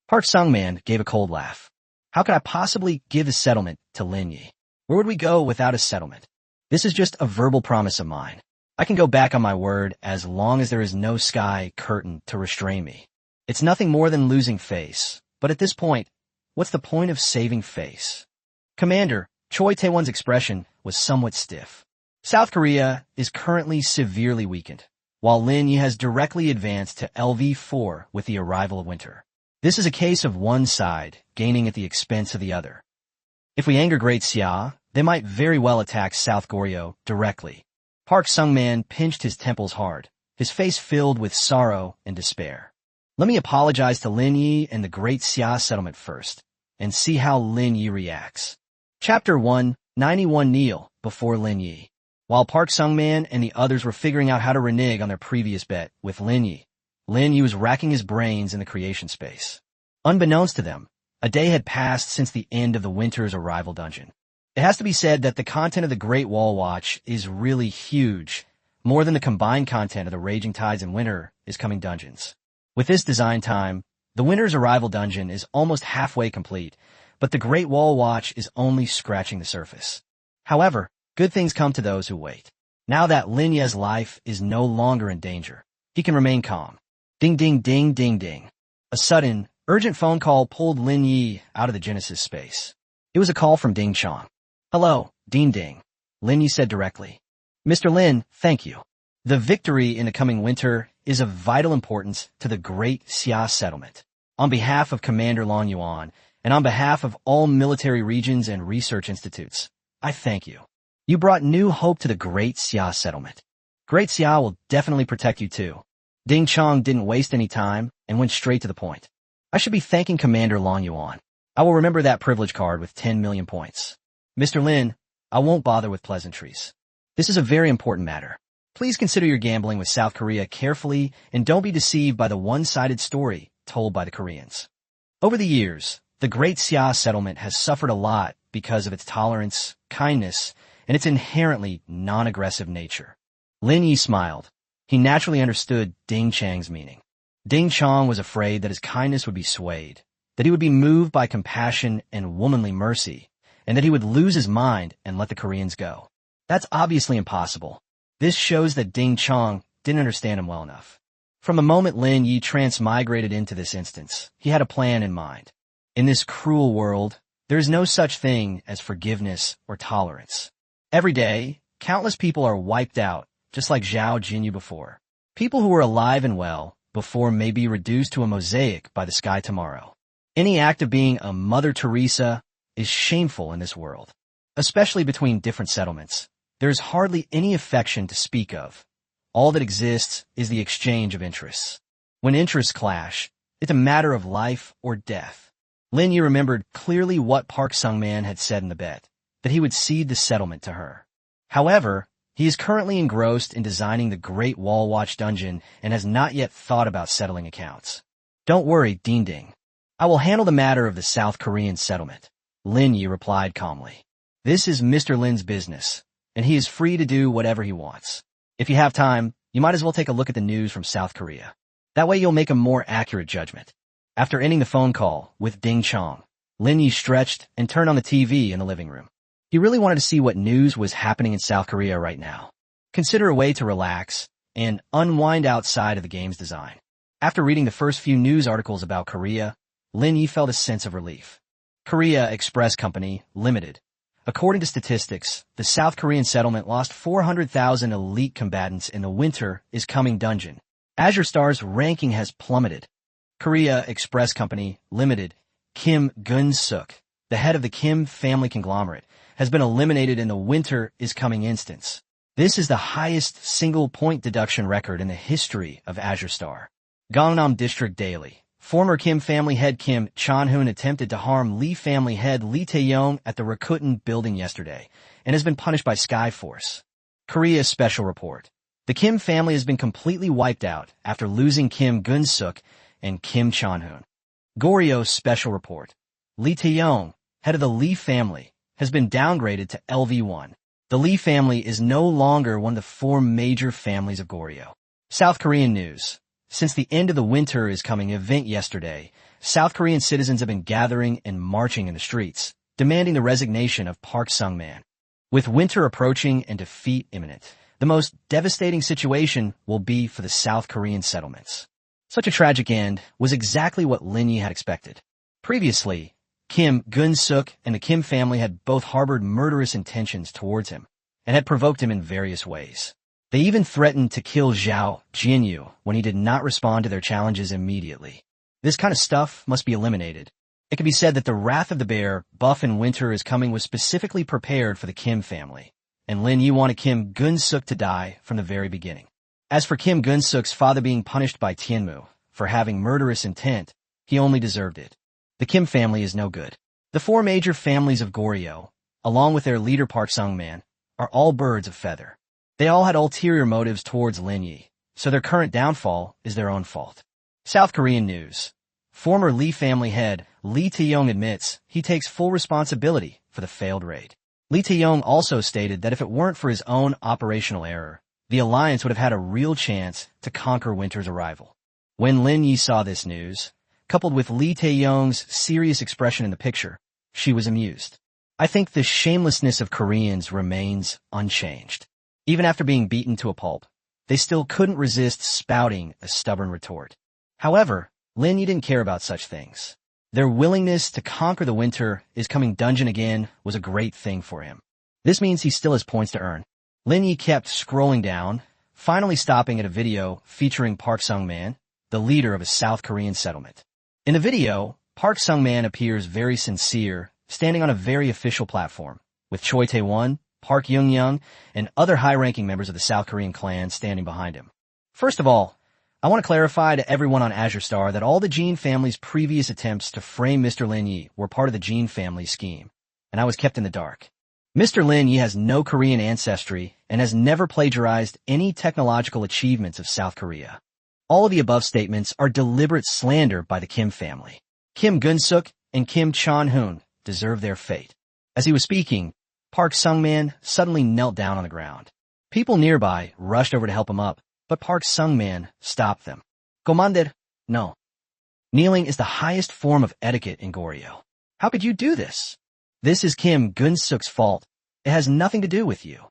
A: Park Sung-man gave a cold laugh. "How could I possibly give the settlement to Lin Ye? Where would we go without a settlement? This is just a verbal promise of mine. I can go back on my word as long as there is no sky curtain to restrain me. It's nothing more than losing face, but at this point, what's the point of saving face?" Commander, Choi Tae-won's expression was somewhat stiff. South Korea is currently severely weakened, while Lin Ye has directly advanced to LV4 with the arrival of winter. This is a case of one side gaining at the expense of the other. If we anger Great Xia, they might very well attack South Goryeo directly. Park Sung-man pinched his temples hard, his face filled with sorrow and despair. "Let me apologize to Lin Ye and the Great Xia settlement first, and see how Lin Ye reacts." Chapter 1, 91 Kneel before Lin Ye. While Park Sung-man and the others were figuring out how to renege on their previous bet with Lin Ye was racking his brains in the creation space. Unbeknownst to them, a day had passed since the end of the winter's arrival dungeon. It has to be said that the content of the Great Wall Watch is really huge, more than the combined content of the Raging Tides and Winter is Coming dungeons. With this design time, the winter's arrival dungeon is almost halfway complete, but the Great Wall Watch is only scratching the surface. However, good things come to those who wait. Now that Lin Ye's life is no longer in danger, he can remain calm. Ding ding ding ding ding. A sudden, urgent phone call pulled Lin Ye out of the Genesis space. It was a call from Ding Chong. "Hello, Ding Ding," Lin Ye said directly. "Mr. Lin, thank you. The victory in the coming winter is of vital importance to the Great Xia settlement. On behalf of Commander Long Yuan And on behalf of all military regions and research institutes, I thank you. You brought new hope to the Great Xia settlement. Great Xia will definitely protect you too. Ding Chong didn't waste any time and went straight to the point. I should be thanking Commander Long Yuan. I will remember that privilege card with 10 million points. Mr. Lin, I won't bother with pleasantries. This is a very important matter. Please consider your gambling with South Korea carefully and don't be deceived by the one-sided story told by the Koreans. Over the years, the Great Xia settlement has suffered a lot because of its tolerance, kindness, and its inherently non-aggressive nature. Lin Ye smiled. He naturally understood Ding Chang's meaning. Ding Chong was afraid that his kindness would be swayed, that he would be moved by compassion and womanly mercy, and that he would lose his mind and let the Koreans go. That's obviously impossible. This shows that Ding Chong didn't understand him well enough. From the moment Lin Ye transmigrated into this instance, he had a plan in mind. In this cruel world, there is no such thing as forgiveness or tolerance. Every day, countless people are wiped out, just like Zhao Jinyu before. People who were alive and well before may be reduced to a mosaic by the sky tomorrow. Any act of being a Mother Teresa is shameful in this world. Especially between different settlements, there is hardly any affection to speak of. All that exists is the exchange of interests. When interests clash, it's a matter of life or death. Lin Ye remembered clearly what Park Sung-man had said in the bet, that he would cede the settlement to her. However, he is currently engrossed in designing the Great Wall Watch dungeon and has not yet thought about settling accounts. Don't worry, Ding Ding. I will handle the matter of the South Korean settlement, Lin Ye replied calmly. This is Mr. Lin's business, and he is free to do whatever he wants. If you have time, you might as well take a look at the news from South Korea. That way you'll make a more accurate judgment. After ending the phone call with Ding Chong, Lin Ye stretched and turned on the TV in the living room. He really wanted to see what news was happening in South Korea right now. Consider a way to relax and unwind outside of the game's design. After reading the first few news articles about Korea, Lin Ye felt a sense of relief. Korea Express Company, Limited. According to statistics, the South Korean settlement lost 400,000 elite combatants in the Winter is Coming dungeon. Azure Star's ranking has plummeted. Korea Express Company, Limited, Kim Gun-suk, the head of the Kim family conglomerate, has been eliminated in the Winter is Coming instance. This is the highest single-point deduction record in the history of Azure Star. Gangnam District Daily. Former Kim family head Kim Chan-hoon attempted to harm Lee family head Lee Tae-yong at the Rakuten building yesterday and has been punished by Skyforce. Korea Special Report. The Kim family has been completely wiped out after losing Kim Gun-suk and Kim Chan-hoon. Goryeo Special Report. Lee Tae-yong, head of the Lee family, has been downgraded to LV1. The Lee family is no longer one of the four major families of Goryeo. South Korean news. Since the end of the Winter is Coming event yesterday, South Korean citizens have been gathering and marching in the streets, demanding the resignation of Park Sung-man. With winter approaching and defeat imminent, the most devastating situation will be for the South Korean settlements. Such a tragic end was exactly what Lin Ye had expected. Previously, Kim Gun-suk and the Kim family had both harbored murderous intentions towards him and had provoked him in various ways. They even threatened to kill Zhao Jinyu when he did not respond to their challenges immediately. This kind of stuff must be eliminated. It can be said that the Wrath of the Bear, Buff in Winter is Coming was specifically prepared for the Kim family, and Lin Ye wanted Kim Gun-suk to die from the very beginning. As for Kim Gun-suk's father being punished by Tianmu for having murderous intent, he only deserved it. The Kim family is no good. The four major families of Goryeo, along with their leader Park Sung-man, are all birds of feather. They all had ulterior motives towards Lin Ye, so their current downfall is their own fault. South Korean news. Former Lee family head Lee Tae-yong admits he takes full responsibility for the failed raid. Lee Tae-yong also stated that if it weren't for his own operational error, the alliance would have had a real chance to conquer Winter's arrival. When Lin Ye saw this news, coupled with Lee Tae-yong's serious expression in the picture, she was amused. I think the shamelessness of Koreans remains unchanged. Even after being beaten to a pulp, they still couldn't resist spouting a stubborn retort. However, Lin Ye didn't care about such things. Their willingness to conquer the Winter is Coming dungeon again was a great thing for him. This means he still has points to earn. Lin Ye kept scrolling down, finally stopping at a video featuring Park Sung-man, the leader of a South Korean settlement. In the video, Park Sung-man appears very sincere, standing on a very official platform, with Choi Tae-won, Park Young-young, and other high-ranking members of the South Korean clan standing behind him. First of all, I want to clarify to everyone on Azure Star that all the Jean family's previous attempts to frame Mr. Lin Ye were part of the Jean family scheme, and I was kept in the dark. Mr. Lin Ye has no Korean ancestry and has never plagiarized any technological achievements of South Korea. All of the above statements are deliberate slander by the Kim family. Kim Gun-suk and Kim Chon-hoon deserve their fate. As he was speaking, Park Sung-man suddenly knelt down on the ground. People nearby rushed over to help him up, but Park Sung-man stopped them. Commander, no. Kneeling is the highest form of etiquette in Goryeo. How could you do this? This is Kim Gun-suk's fault. It has nothing to do with you.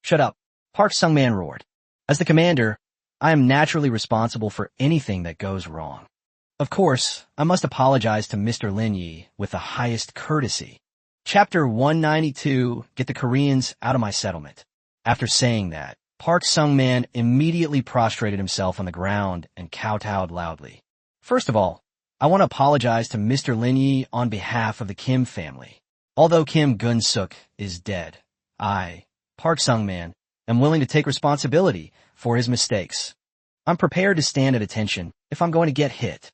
A: Shut up, Park Sung-man roared. As the commander, I am naturally responsible for anything that goes wrong. Of course, I must apologize to Mr. Lin Ye with the highest courtesy. Chapter 192, Get the Koreans Out of My Settlement. After saying that, Park Sung-man immediately prostrated himself on the ground and kowtowed loudly. First of all, I want to apologize to Mr. Lin Ye on behalf of the Kim family. Although Kim Gun-suk is dead, I, Park Sung-man, am willing to take responsibility for his mistakes. I'm prepared to stand at attention if I'm going to get hit.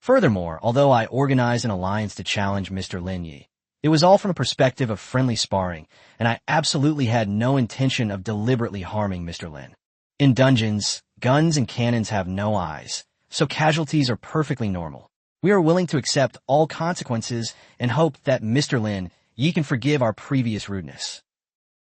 A: Furthermore, although I organized an alliance to challenge Mr. Lin Ye, it was all from a perspective of friendly sparring, and I absolutely had no intention of deliberately harming Mr. Lin. In dungeons, guns and cannons have no eyes, so casualties are perfectly normal. We are willing to accept all consequences and hope that Mr. Lin Ye can forgive our previous rudeness.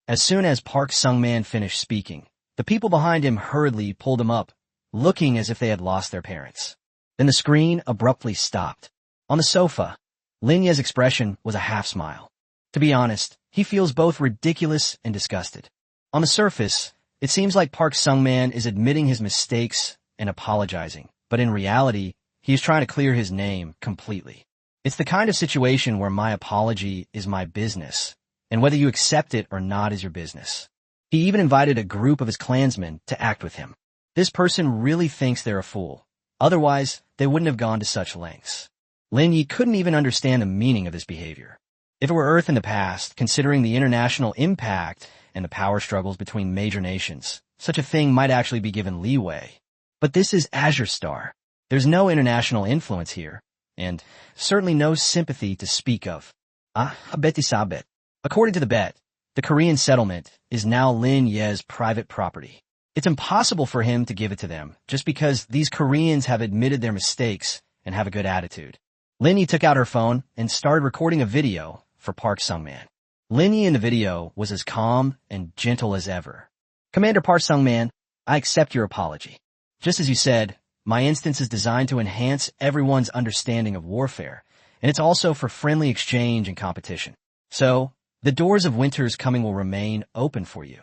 A: As soon as Park Sung-man finished speaking, the people behind him hurriedly pulled him up, looking as if they had lost their parents. Then the screen abruptly stopped. On the sofa, Lin Ye's expression was a half-smile. To be honest, he feels both ridiculous and disgusted. On the surface, it seems like Park Sung-man is admitting his mistakes and apologizing, but in reality, he is trying to clear his name completely. It's the kind of situation where my apology is my business, and whether you accept it or not is your business. He even invited a group of his clansmen to act with him. This person really thinks they're a fool. Otherwise, they wouldn't have gone to such lengths. Lin Ye couldn't even understand the meaning of this behavior. If it were Earth in the past, considering the international impact and the power struggles between major nations, such a thing might actually be given leeway. But this is Azure Star. There's no international influence here, and certainly no sympathy to speak of. Sabet. According to the bet, the Korean settlement is now Lin Ye's private property. It's impossible for him to give it to them, just because these Koreans have admitted their mistakes and have a good attitude. Lin Ye took out her phone and started recording a video for Park Sung-man. Lin Ye in the video was as calm and gentle as ever. Commander Park Sung-man, I accept your apology. Just as you said, my instance is designed to enhance everyone's understanding of warfare, and it's also for friendly exchange and competition. So, the doors of winter's coming will remain open for you.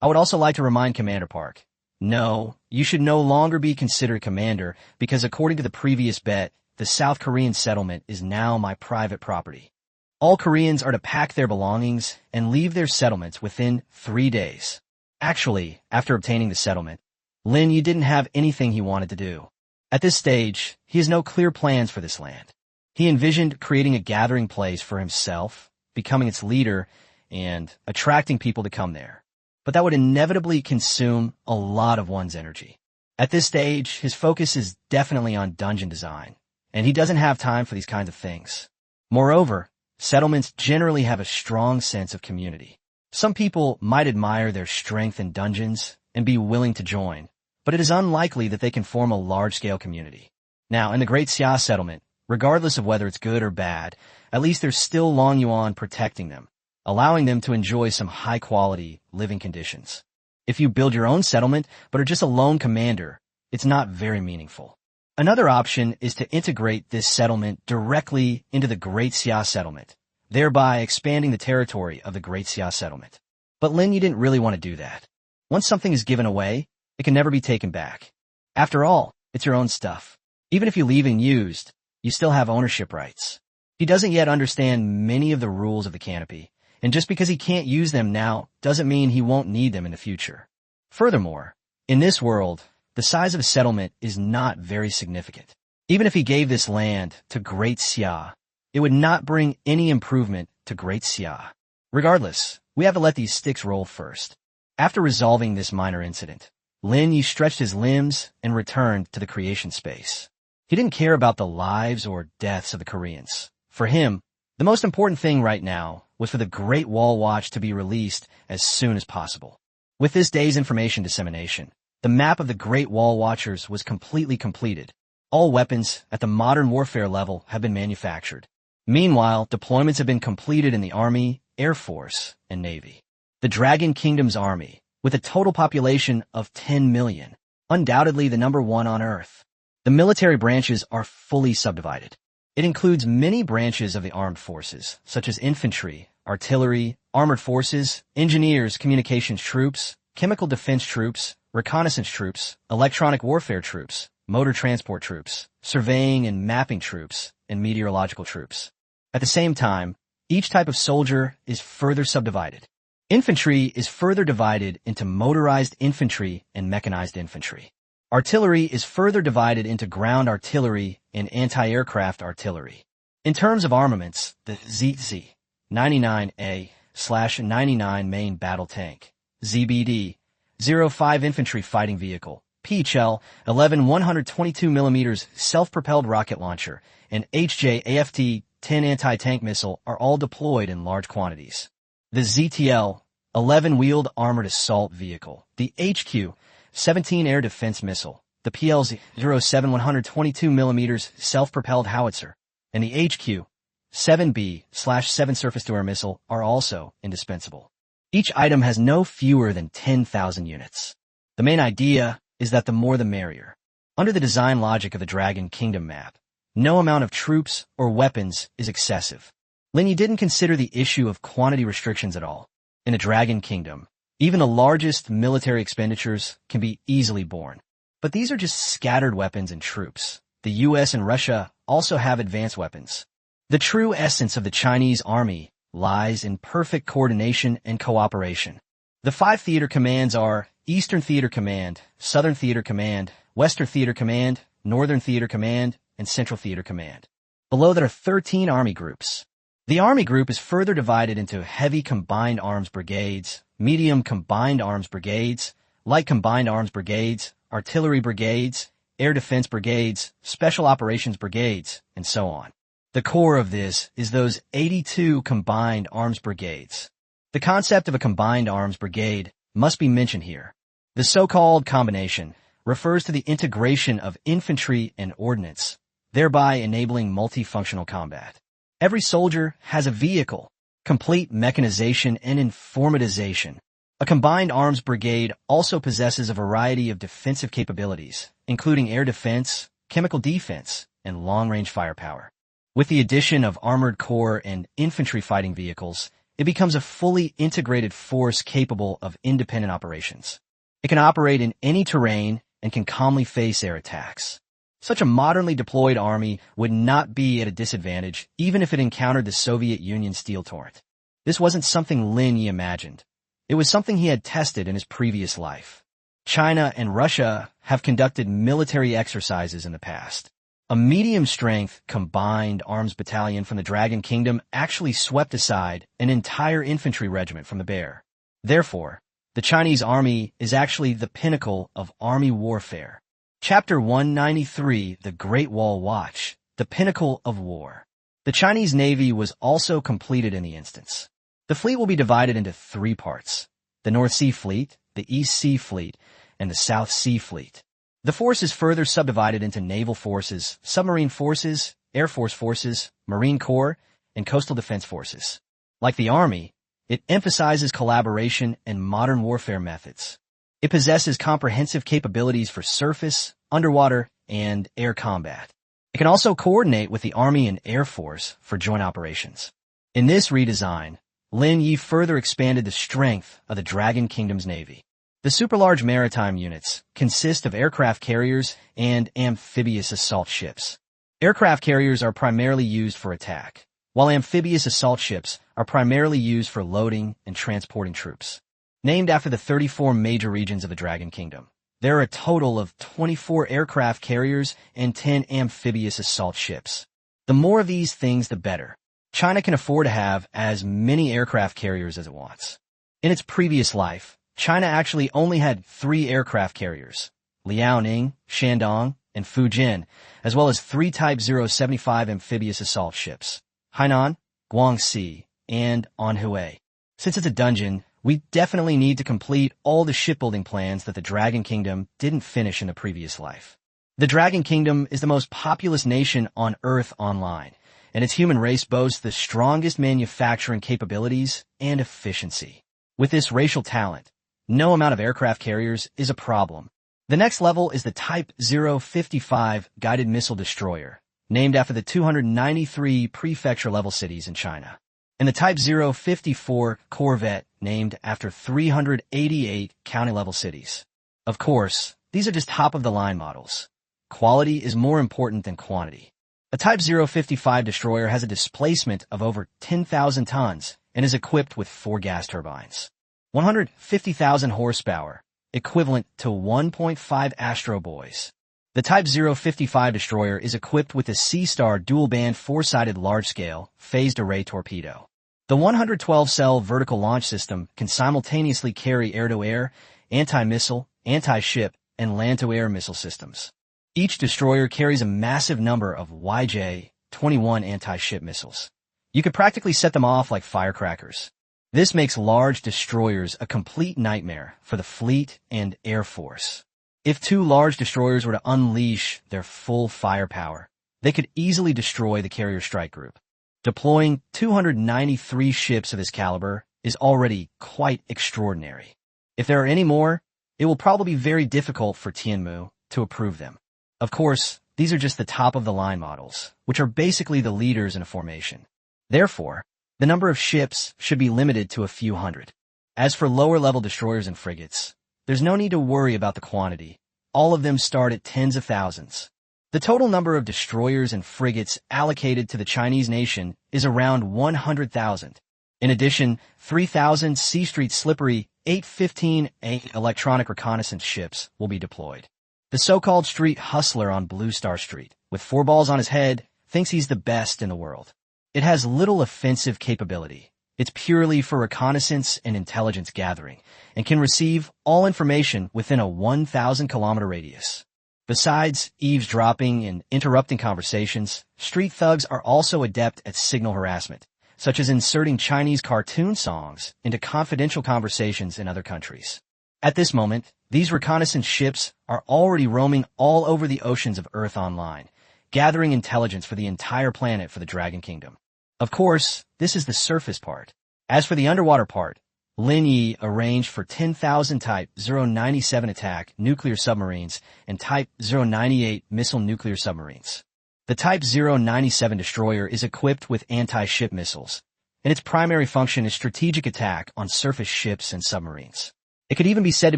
A: I would also like to remind Commander Park, no, you should no longer be considered commander because according to the previous bet, the South Korean settlement is now my private property. All Koreans are to pack their belongings and leave their settlements within 3 days. Actually, after obtaining the settlement, Lin Ye didn't have anything he wanted to do. At this stage, he has no clear plans for this land. He envisioned creating a gathering place for himself, becoming its leader, and attracting people to come there. But that would inevitably consume a lot of one's energy. At this stage, his focus is definitely on dungeon design, and he doesn't have time for these kinds of things. Moreover, settlements generally have a strong sense of community. Some people might admire their strength in dungeons and be willing to join, but it is unlikely that they can form a large-scale community. Now, in the Great Xia settlement, regardless of whether it's good or bad, at least there's still Long Yuan protecting them, allowing them to enjoy some high-quality living conditions. If you build your own settlement but are just a lone commander, it's not very meaningful. Another option is to integrate this settlement directly into the Great Xia settlement, thereby expanding the territory of the Great Xia settlement. But Lin Ye didn't really want to do that. Once something is given away, it can never be taken back. After all, it's your own stuff. Even if you leave it used, you still have ownership rights. He doesn't yet understand many of the rules of the canopy, and just because he can't use them now doesn't mean he won't need them in the future. Furthermore, in this world, the size of a settlement is not very significant. Even if he gave this land to Great Xia, it would not bring any improvement to Great Xia. Regardless, we have to let these sticks roll first. After resolving this minor incident, Lin Ye stretched his limbs and returned to the creation space. He didn't care about the lives or deaths of the Koreans. For him, the most important thing right now was for the Great Wall Watch to be released as soon as possible. With this day's information dissemination, the map of the Great Wall Watchers was completely completed. All weapons at the modern warfare level have been manufactured. Meanwhile, deployments have been completed in the Army, Air Force, and Navy. The Dragon Kingdom's army, with a total population of 10 million, undoubtedly the number one on Earth. The military branches are fully subdivided. It includes many branches of the armed forces, such as infantry, artillery, armored forces, engineers, communications troops, chemical defense troops, reconnaissance troops, electronic warfare troops, motor transport troops, surveying and mapping troops, and meteorological troops. At the same time, each type of soldier is further subdivided. Infantry is further divided into motorized infantry and mechanized infantry. Artillery is further divided into ground artillery and anti-aircraft artillery. In terms of armaments, the ZZ-99A/99 main battle tank, ZBD-05 infantry fighting vehicle, PHL-11 122mm self-propelled rocket launcher, and HJ-AFT-10 anti-tank missile are all deployed in large quantities. The ZTL-11 wheeled armored assault vehicle, the HQ-17 air defense missile, the PLZ-07 122mm self-propelled howitzer, and the HQ-7B/7 surface-to-air missile are also indispensable. Each item has no fewer than 10,000 units. The main idea is that the more the merrier. Under the design logic of the Dragon Kingdom map, no amount of troops or weapons is excessive. Lin Ye didn't consider the issue of quantity restrictions at all. In the Dragon Kingdom, even the largest military expenditures can be easily borne. But these are just scattered weapons and troops. The US and Russia also have advanced weapons. The true essence of the Chinese army lies in perfect coordination and cooperation. The 5 theater commands are Eastern Theater Command, Southern Theater Command, Western Theater Command, Northern Theater Command, and Central Theater Command. Below that are 13 army groups. The army group is further divided into heavy combined arms brigades, medium combined arms brigades, light combined arms brigades, artillery brigades, air defense brigades, special operations brigades, and so on. The core of this is those 82 combined arms brigades. The concept of a combined arms brigade must be mentioned here. The so-called combination refers to the integration of infantry and ordnance, thereby enabling multifunctional combat. Every soldier has a vehicle, complete mechanization and informatization. A combined arms brigade also possesses a variety of defensive capabilities, including air defense, chemical defense, and long-range firepower. With the addition of armored corps and infantry fighting vehicles, it becomes a fully integrated force capable of independent operations. It can operate in any terrain and can calmly face air attacks. Such a modernly deployed army would not be at a disadvantage even if it encountered the Soviet Union steel torrent. This wasn't something Lin Ye imagined. It was something he had tested in his previous life. China and Russia have conducted military exercises in the past. A medium-strength combined arms battalion from the Dragon Kingdom actually swept aside an entire infantry regiment from the Bear. Therefore, the Chinese army is actually the pinnacle of army warfare. Chapter 193, The Great Wall Watch, the pinnacle of war. The Chinese Navy was also completed in the instance. The fleet will be divided into 3 parts: the North Sea Fleet, the East Sea Fleet, and the South Sea Fleet. The force is further subdivided into naval forces, submarine forces, air force forces, marine corps, and coastal defense forces. Like the Army, it emphasizes collaboration and modern warfare methods. It possesses comprehensive capabilities for surface, underwater, and air combat. It can also coordinate with the Army and Air Force for joint operations. In this redesign, Lin Ye further expanded the strength of the Dragon Kingdom's navy. The super-large maritime units consist of aircraft carriers and amphibious assault ships. Aircraft carriers are primarily used for attack, while amphibious assault ships are primarily used for loading and transporting troops. Named after the 34 major regions of the Dragon Kingdom, There are a total of 24 aircraft carriers and 10 amphibious assault ships. The more of these things, the better. China can afford to have as many aircraft carriers as it wants. In its previous life, China actually only had 3 aircraft carriers, Liaoning, Shandong, and Fujian, as well as 3 Type 075 amphibious assault ships, Hainan, Guangxi, and Anhui. Since it's a dungeon, we definitely need to complete all the shipbuilding plans that the Dragon Kingdom didn't finish in the previous life. The Dragon Kingdom is the most populous nation on Earth online, and its human race boasts the strongest manufacturing capabilities and efficiency. With this racial talent, no amount of aircraft carriers is a problem. The next level is the Type 055 guided missile destroyer, named after the 293 prefecture-level cities in China, and the Type 054 corvette, named after 388 county-level cities. Of course, these are just top-of-the-line models. Quality is more important than quantity. A Type 055 destroyer has a displacement of over 10,000 tons and is equipped with 4 gas turbines. 150,000 horsepower, equivalent to 1.5 Astro Boys. The Type 055 destroyer is equipped with a Sea-Star dual-band 4-sided large-scale, phased array torpedo. The 112-cell vertical launch system can simultaneously carry air-to-air, anti-missile, anti-ship, and land-to-air missile systems. Each destroyer carries a massive number of YJ-21 anti-ship missiles. You could practically set them off like firecrackers. This makes large destroyers a complete nightmare for the fleet and air force. If 2 large destroyers were to unleash their full firepower, they could easily destroy the carrier strike group. Deploying 293 ships of this caliber is already quite extraordinary. If there are any more, it will probably be very difficult for Tianmu to approve them. Of course, these are just the top-of-the-line models, which are basically the leaders in a formation. Therefore, the number of ships should be limited to a few hundred. As for lower-level destroyers and frigates, there's no need to worry about the quantity. All of them start at tens of thousands. The total number of destroyers and frigates allocated to the Chinese nation is around 100,000. In addition, 3,000 Sea Street Slippery 815A electronic reconnaissance ships will be deployed. The so-called street hustler on Blue Star Street, with 4 balls on his head, thinks he's the best in the world. It has little offensive capability. It's purely for reconnaissance and intelligence gathering, and can receive all information within a 1,000-kilometer radius. Besides eavesdropping and interrupting conversations, street thugs are also adept at signal harassment, such as inserting Chinese cartoon songs into confidential conversations in other countries. At this moment, these reconnaissance ships are already roaming all over the oceans of Earth Online, gathering intelligence for the entire planet for the Dragon Kingdom. Of course, this is the surface part. As for the underwater part, Lin Ye arranged for 10,000 Type 097 attack nuclear submarines and Type 098 missile nuclear submarines. The Type 097 destroyer is equipped with anti-ship missiles, and its primary function is strategic attack on surface ships and submarines. It could even be said to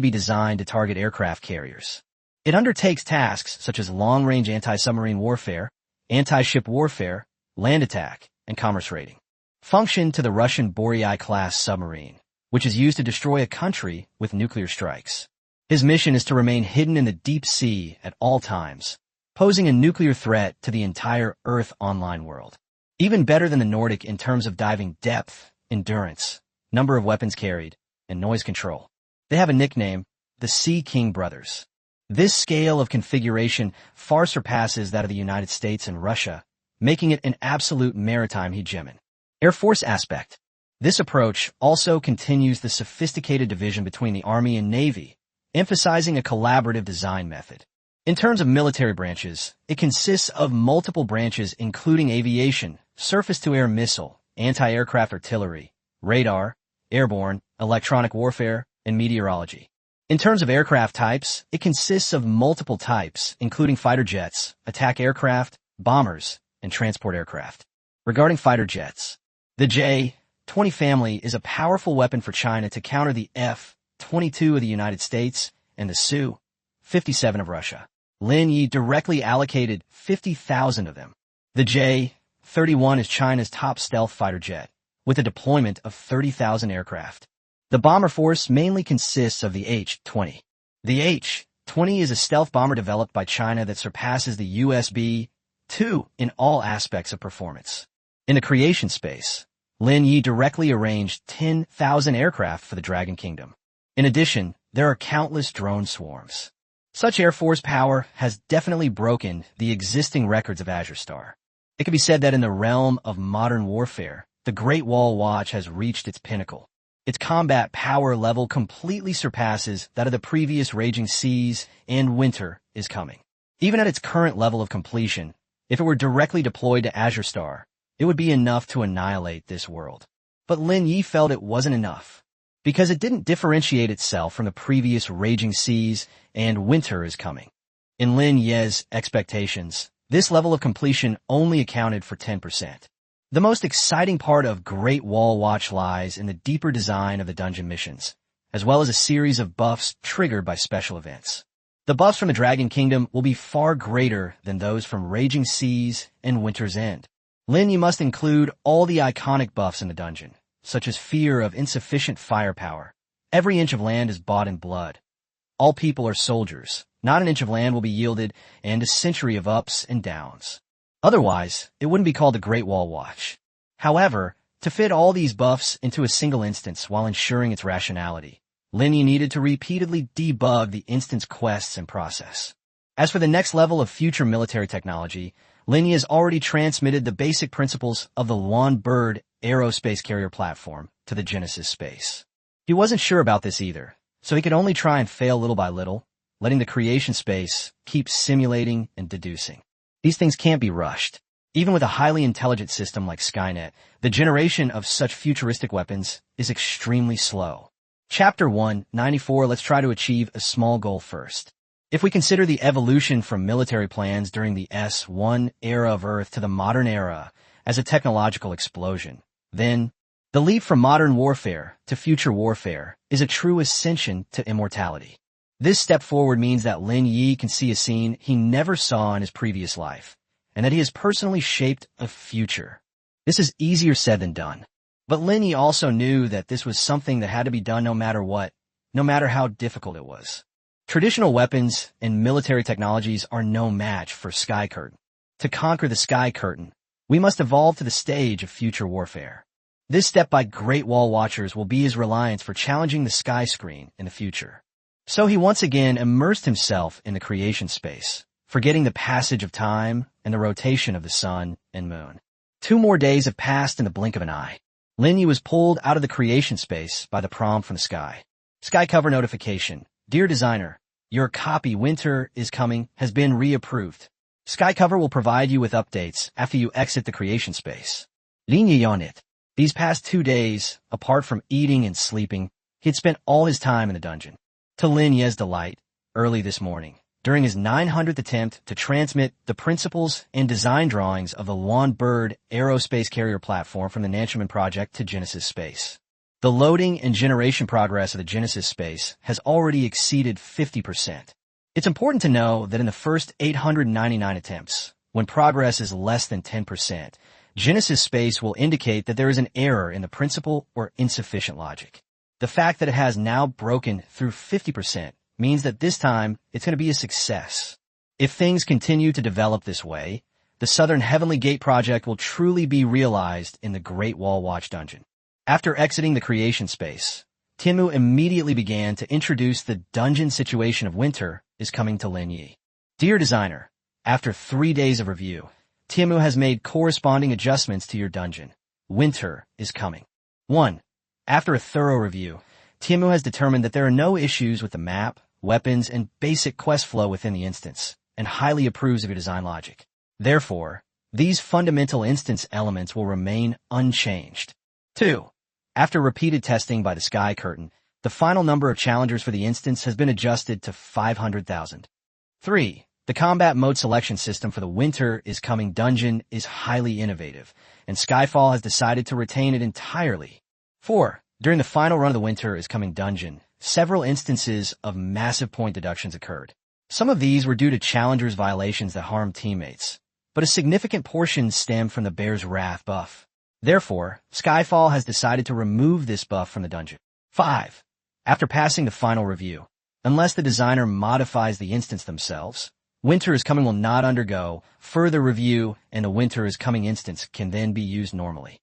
A: be designed to target aircraft carriers. It undertakes tasks such as long-range anti-submarine warfare, anti-ship warfare, land attack, and commerce raiding. Function to the Russian Boryai-class submarine, which is used to destroy a country with nuclear strikes. His mission is to remain hidden in the deep sea at all times, posing a nuclear threat to the entire Earth Online world. Even better than the Nordic in terms of diving depth, endurance, number of weapons carried, and noise control. They have a nickname, the Sea King Brothers. This scale of configuration far surpasses that of the United States and Russia, making it an absolute maritime hegemon. Air Force aspect. This approach also continues the sophisticated division between the Army and Navy, emphasizing a collaborative design method. In terms of military branches, it consists of multiple branches including aviation, surface-to-air missile, anti-aircraft artillery, radar, airborne, electronic warfare, and meteorology. In terms of aircraft types, it consists of multiple types, including fighter jets, attack aircraft, bombers, and transport aircraft. Regarding fighter jets, the J-20 family is a powerful weapon for China to counter the F-22 of the United States and the Su-57 of Russia. Lin Ye directly allocated 50,000 of them. The J-31 is China's top stealth fighter jet, with a deployment of 30,000 aircraft. The bomber force mainly consists of the H-20. The H-20 LV-20 is a stealth bomber developed by China that surpasses the USB-2 in all aspects of performance. In the creation space, Lin Ye directly arranged 10,000 aircraft for the Dragon Kingdom. In addition, there are countless drone swarms. Such Air Force power has definitely broken the existing records of Azure Star. It can be said that in the realm of modern warfare, the Great Wall Watch has reached its pinnacle. Its combat power level completely surpasses that of the previous Raging Seas, and winter is coming. Even at its current level of completion, if it were directly deployed to Azure Star, it would be enough to annihilate this world. But Lin Ye felt it wasn't enough, because it didn't differentiate itself from the previous Raging Seas, and winter is coming. In Lin Ye's expectations, this level of completion only accounted for 10%. The most exciting part of Great Wall Watch lies in the deeper design of the dungeon missions, as well as a series of buffs triggered by special events. The buffs from the Dragon Kingdom will be far greater than those from Raging Seas and Winter's End. Lin Ye must include all the iconic buffs in the dungeon, such as fear of insufficient firepower. Every inch of land is bought in blood. All people are soldiers. Not an inch of land will be yielded, and a century of ups and downs. Otherwise, it wouldn't be called the Great Wall Watch. However, to fit all these buffs into a single instance while ensuring its rationality, Lin Ye needed to repeatedly debug the instance quests and process. As for the next level of future military technology, Lin Ye has already transmitted the basic principles of the LV1 Bird aerospace carrier platform to the Genesis space. He wasn't sure about this either, so he could only try and fail little by little, letting the creation space keep simulating and deducing. These things can't be rushed. Even with a highly intelligent system like Skynet, the generation of such futuristic weapons is extremely slow. Chapter 194. Let's try to achieve a small goal first. If we consider the evolution from military plans during the S1 era of Earth to the modern era as a technological explosion, then the leap from modern warfare to future warfare is a true ascension to immortality. This step forward means that Lin Ye can see a scene he never saw in his previous life, and that he has personally shaped a future. This is easier said than done. But Lin Ye also knew that this was something that had to be done no matter what, no matter how difficult it was. Traditional weapons and military technologies are no match for Sky Curtain. To conquer the Sky Curtain, we must evolve to the stage of future warfare. This step by Great Wall Watchers will be his reliance for challenging the Sky Screen in the future. So he once again immersed himself in the creation space, forgetting the passage of time and the rotation of the sun and moon. 2 more days have passed in the blink of an eye. Lin Ye was pulled out of the creation space by the prompt from the sky. Sky cover notification. Dear designer, your copy Winter is Coming has been reapproved. Sky cover will provide you with updates after you exit the creation space. Lin Ye on it. These past 2 days, apart from eating and sleeping, he had spent all his time in the dungeon. To Lin Ye's delight, early this morning, during his 900th attempt to transmit the principles and design drawings of the LV1 Bird aerospace carrier platform from the Nanchaman project to Genesis Space. The loading and generation progress of the Genesis Space has already exceeded 50%. It's important to know that in the first 899 attempts, when progress is less than 10%, Genesis Space will indicate that there is an error in the principle or insufficient logic. The fact that it has now broken through 50% means that this time it's going to be a success. If things continue to develop this way, the Southern Heavenly Gate project will truly be realized in the Great Wall Watch dungeon. After exiting the creation space, Tianmu immediately began to introduce the dungeon situation of Winter is Coming to Lin Ye. Dear designer, after 3 days of review, Tianmu has made corresponding adjustments to your dungeon. Winter is coming. 1. After a thorough review, Tianmu has determined that there are no issues with the map, weapons, and basic quest flow within the instance, and highly approves of your design logic. Therefore, these fundamental instance elements will remain unchanged. 2. After repeated testing by the Sky Curtain, the final number of challengers for the instance has been adjusted to 500,000. 3. The combat mode selection system for the Winter is Coming dungeon is highly innovative, and Skyfall has decided to retain it entirely. 4. During the final run of the Winter is Coming dungeon, several instances of massive point deductions occurred. Some of these were due to challengers' violations that harmed teammates, but a significant portion stemmed from the Bear's Wrath buff. Therefore, Skyfall has decided to remove this buff from the dungeon. 5. After passing the final review, Unless the designer modifies the instance themselves, Winter is Coming will not undergo further review, and the Winter is Coming instance can then be used normally.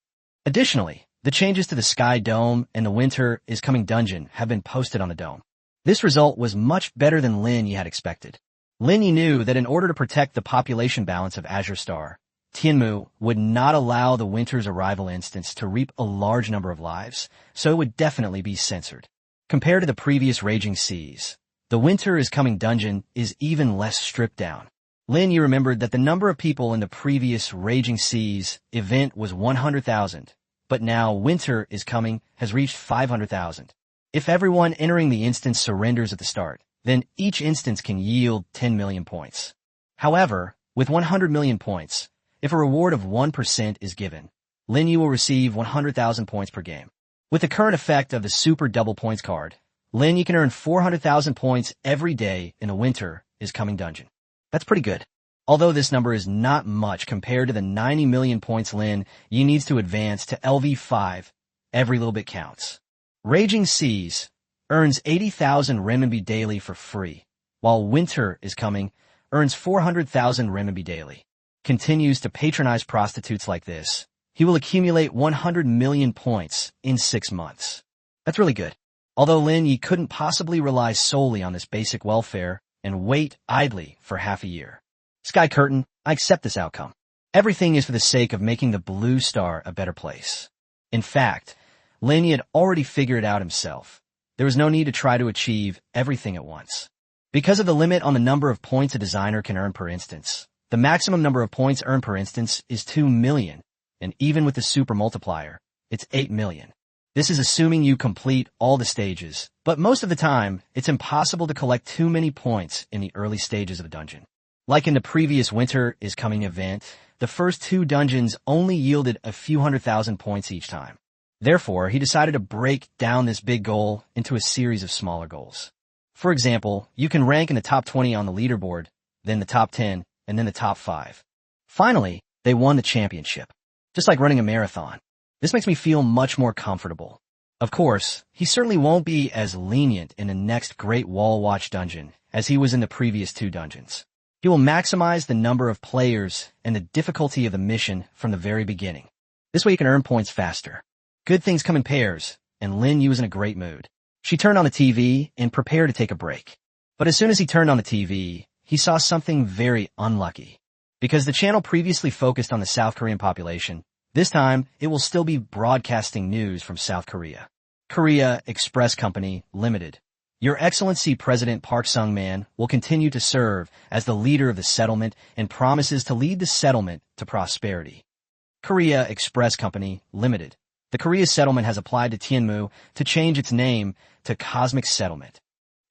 A: Additionally, the changes to the Sky Dome and the Winter is Coming dungeon have been posted on the dome. This result was much better than Lin Ye had expected. Lin Ye knew that in order to protect the population balance of Azure Star, Tianmu would not allow the Winter's Arrival instance to reap a large number of lives, so it would definitely be censored. Compared to the previous Raging Seas, the Winter is Coming dungeon is even less stripped down. Lin Ye remembered that the number of people in the previous Raging Seas event was 100,000, but now Winter is Coming has reached 500,000. If everyone entering the instance surrenders at the start, then each instance can yield 10 million points. However, with 100 million points, if a reward of 1% is given, Lin Ye will receive 100,000 points per game. With the current effect of the Super Double Points card, Lin Ye can earn 400,000 points every day in the Winter is Coming dungeon. That's pretty good. Although this number is not much compared to the 90 million points Lin Ye needs to advance to LV5, every little bit counts. Raging Seas earns 80,000 renminbi daily for free, while Winter is Coming earns 400,000 renminbi daily. Continues to patronize prostitutes like this, he will accumulate 100 million points in 6 months. That's really good. Although Lin Ye couldn't possibly rely solely on this basic welfare and wait idly for half a year. Sky Curtain, I accept this outcome. Everything is for the sake of making the Blue Star a better place. In fact, Lin Ye had already figured it out himself. There was no need to try to achieve everything at once. Because of the limit on the number of points a designer can earn per instance, the maximum number of points earned per instance is 2 million, and even with the super multiplier, it's 8 million. This is assuming you complete all the stages, but most of the time, it's impossible to collect too many points in the early stages of a dungeon. Like in the previous Winter is Coming event, the first 2 dungeons only yielded a few 100,000 points each time. Therefore, he decided to break down this big goal into a series of smaller goals. For example, you can rank in the top 20 on the leaderboard, then the top 10, and then the top 5. Finally, they won the championship. Just like running a marathon. This makes me feel much more comfortable. Of course, he certainly won't be as lenient in the next Great Wall Watch dungeon as he was in the previous 2 dungeons. He will maximize the number of players and the difficulty of the mission from the very beginning. This way you can earn points faster. Good things come in pairs, and Lin Ye was in a great mood. She turned on the TV and prepared to take a break. But as soon as he turned on the TV, he saw something very unlucky. Because the channel previously focused on the South Korean population, this time it will still be broadcasting news from South Korea. Korea Express Company, Limited. Your Excellency President Park Sung-man will continue to serve as the leader of the settlement and promises to lead the settlement to prosperity. Korea Express Company, Limited. The Korea settlement has applied to Tianmu to change its name to Cosmic Settlement.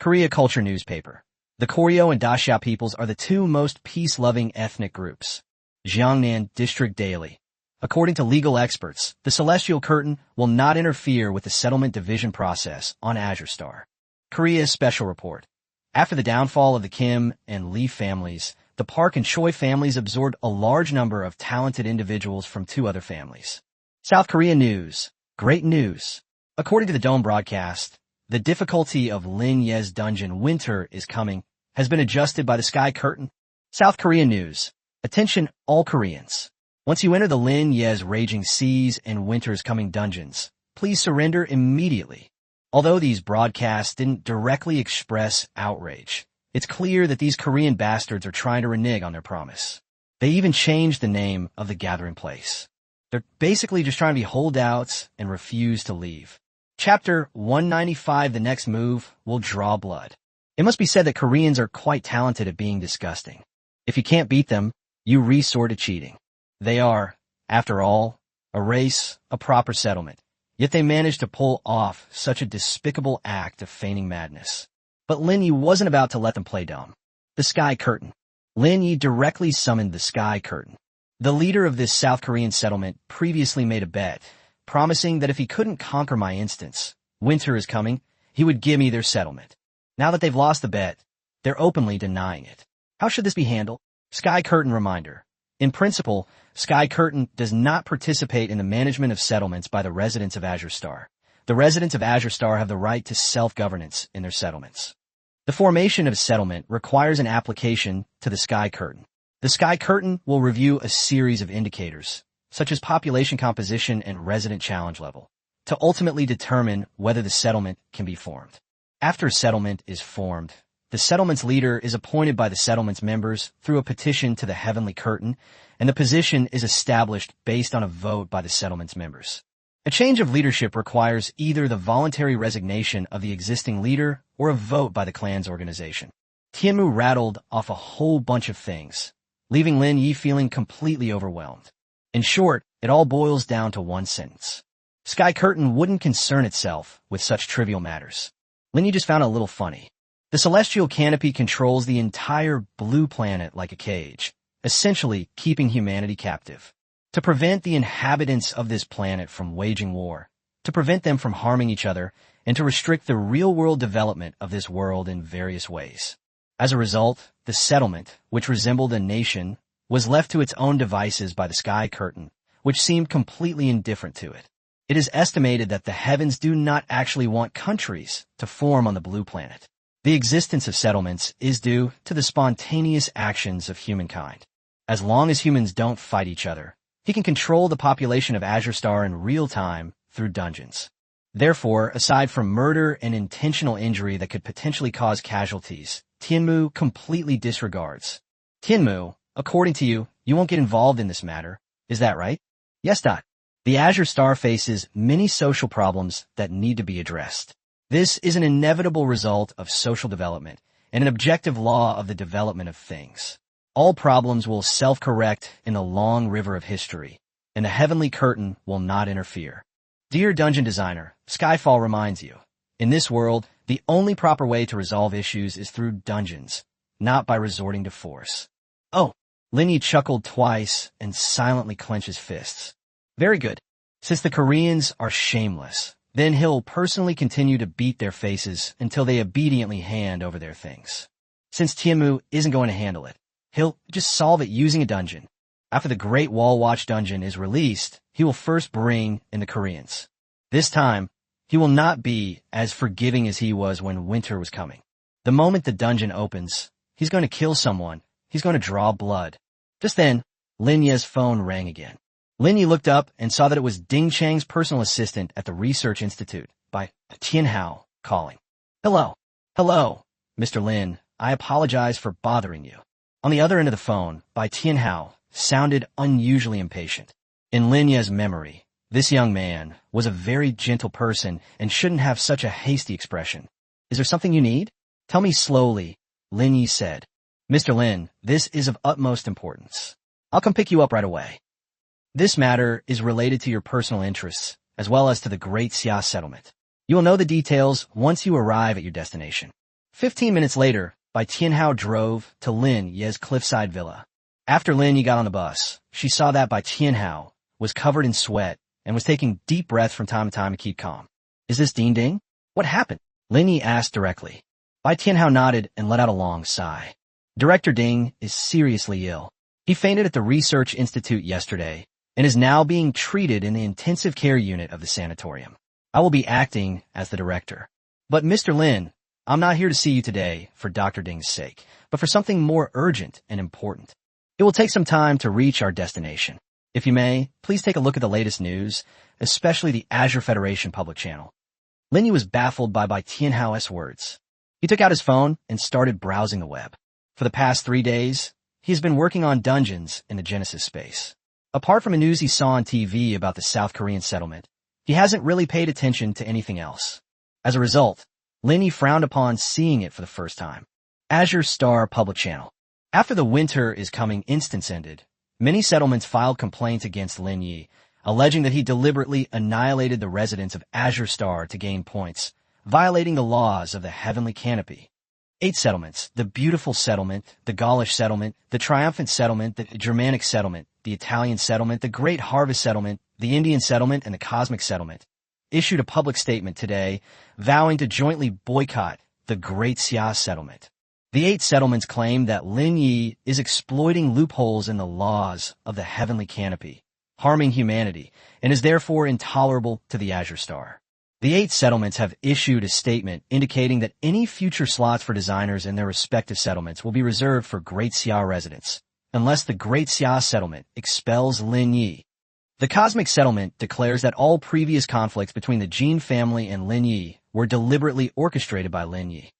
A: Korea Culture Newspaper. The Koryo and Daxia peoples are the 2 most peace-loving ethnic groups. Jiangnan District Daily. According to legal experts, the Celestial Curtain will not interfere with the settlement division process on Azure Star. Korea Special Report. After the downfall of the Kim and Lee families, the Park and Choi families absorbed a large number of talented individuals from 2 other families. South Korea News. Great news. According to the Dome broadcast, the difficulty of Lin Ye's dungeon Winter is Coming has been adjusted by the Sky Curtain. South Korea News. Attention all Koreans. Once you enter the Lin Ye's Raging Seas and Winter is Coming dungeons, please surrender immediately. Although these broadcasts didn't directly express outrage, it's clear that these Korean bastards are trying to renege on their promise. They even changed the name of the gathering place. They're basically just trying to be holdouts and refuse to leave. Chapter 195, the next move will draw blood. It must be said that Koreans are quite talented at being disgusting. If you can't beat them, you resort to cheating. They are, after all, a race, a proper settlement. Yet they managed to pull off such a despicable act of feigning madness. But Lin Ye wasn't about to let them play dumb. The Sky Curtain. Lin Ye directly summoned the Sky Curtain. The leader of this South Korean settlement previously made a bet, promising that if he couldn't conquer my instance, Winter is Coming, he would give me their settlement. Now that they've lost the bet, they're openly denying it. How should this be handled? Sky Curtain reminder. In principle, Sky Curtain does not participate in the management of settlements by the residents of Azure Star. The residents of Azure Star have the right to self-governance in their settlements. The formation of a settlement requires an application to the sky curtain. The sky curtain will review a series of indicators, such as population composition and resident challenge level, to ultimately determine whether the settlement can be formed. After a settlement is formed, the settlement's leader is appointed by the settlement's members through a petition to the heavenly curtain, and the position is established based on a vote by the settlement's members. A change of leadership requires either the voluntary resignation of the existing leader or a vote by the clan's organization. Tianmu rattled off a whole bunch of things, leaving Lin Ye feeling completely overwhelmed. In short, it all boils down to one sentence. Sky Curtain wouldn't concern itself with such trivial matters. Lin Ye just found it a little funny. The celestial canopy controls the entire blue planet like a cage, essentially keeping humanity captive. To prevent the inhabitants of this planet from waging war, to prevent them from harming each other, and to restrict the real-world development of this world in various ways. As a result, the settlement, which resembled a nation, was left to its own devices by the Sky Curtain, which seemed completely indifferent to it. It is estimated that the heavens do not actually want countries to form on the blue planet. The existence of settlements is due to the spontaneous actions of humankind. As long as humans don't fight each other, he can control the population of Azure Star in real time through dungeons. Therefore, aside from murder and intentional injury that could potentially cause casualties, Tianmu completely disregards. Tianmu, according to you, you won't get involved in this matter. Is that right? Yes. The Azure Star faces many social problems that need to be addressed. This is an inevitable result of social development and an objective law of the development of things. All problems will self-correct in the long river of history, and the heavenly curtain will not interfere. Dear dungeon designer, Skyfall reminds you, in this world, the only proper way to resolve issues is through dungeons, not by resorting to force. Oh, Lin Ye chuckled twice and silently clenched his fists. Very good. Since the Koreans are shameless, then he'll personally continue to beat their faces until they obediently hand over their things. Since Tianmu isn't going to handle it, he'll just solve it using a dungeon. After the Great Wall Watch dungeon is released, he will first bring in the Koreans. This time, he will not be as forgiving as he was when winter was coming. The moment the dungeon opens, he's going to kill someone. He's going to draw blood. Just then, Lin Ye's phone rang again. Lin Ye looked up and saw that it was Ding Chang's personal assistant at the Research Institute by Tian Hao calling. Hello, Mr. Lin. I apologize for bothering you. On the other end of the phone, Bai Tian Hao sounded unusually impatient. In Lin Ye's memory, this young man was a very gentle person and shouldn't have such a hasty expression. Is there something you need? Tell me slowly, Lin Ye said. Mr. Lin, this is of utmost importance. I'll come pick you up right away. This matter is related to your personal interests, as well as to the Great Xia settlement. You will know the details once you arrive at your destination. 15 minutes later, Bai Tianhao drove to Lin Ye's cliffside villa. After Lin Ye got on the bus, she saw that Bai Tianhao was covered in sweat and was taking deep breaths from time to time to keep calm. Is this Ding Ding? What happened? Lin Ye asked directly. Bai Tianhao nodded and let out a long sigh. Director Ding is seriously ill. He fainted at the Research Institute yesterday and is now being treated in the intensive care unit of the sanatorium. I will be acting as the director. But Mr. Lin, I'm not here to see you today for Dr. Ding's sake, but for something more urgent and important. It will take some time to reach our destination. If you may, please take a look at the latest news, especially the Azure Federation public channel. Lin Ye was baffled by Tianhao's words. He took out his phone and started browsing the web. For the past 3 days, he has been working on dungeons in the Genesis space. Apart from the news he saw on TV about the South Korean settlement, he hasn't really paid attention to anything else. As a result, Lin Ye frowned upon seeing it for the first time. Azure Star public channel. After the winter is coming instance ended, many settlements filed complaints against Lin Ye, alleging that he deliberately annihilated the residents of Azure Star to gain points, violating the laws of the heavenly canopy. 8 settlements, the Beautiful Settlement, the Gaulish Settlement, the Triumphant Settlement, the Germanic Settlement, the Italian Settlement, the Great Harvest Settlement, the Indian Settlement, and the Cosmic Settlement, issued a public statement today vowing to jointly boycott the Great Xia Settlement. The 8 settlements claim that Lin Ye is exploiting loopholes in the laws of the heavenly canopy, harming humanity, and is therefore intolerable to the Azure Star. The 8 settlements have issued a statement indicating that any future slots for designers in their respective settlements will be reserved for Great Xia residents, unless the Great Xia settlement expels Lin Ye. The Cosmic Settlement declares that all previous conflicts between the Jin family and Lin Ye were deliberately orchestrated by Lin Ye.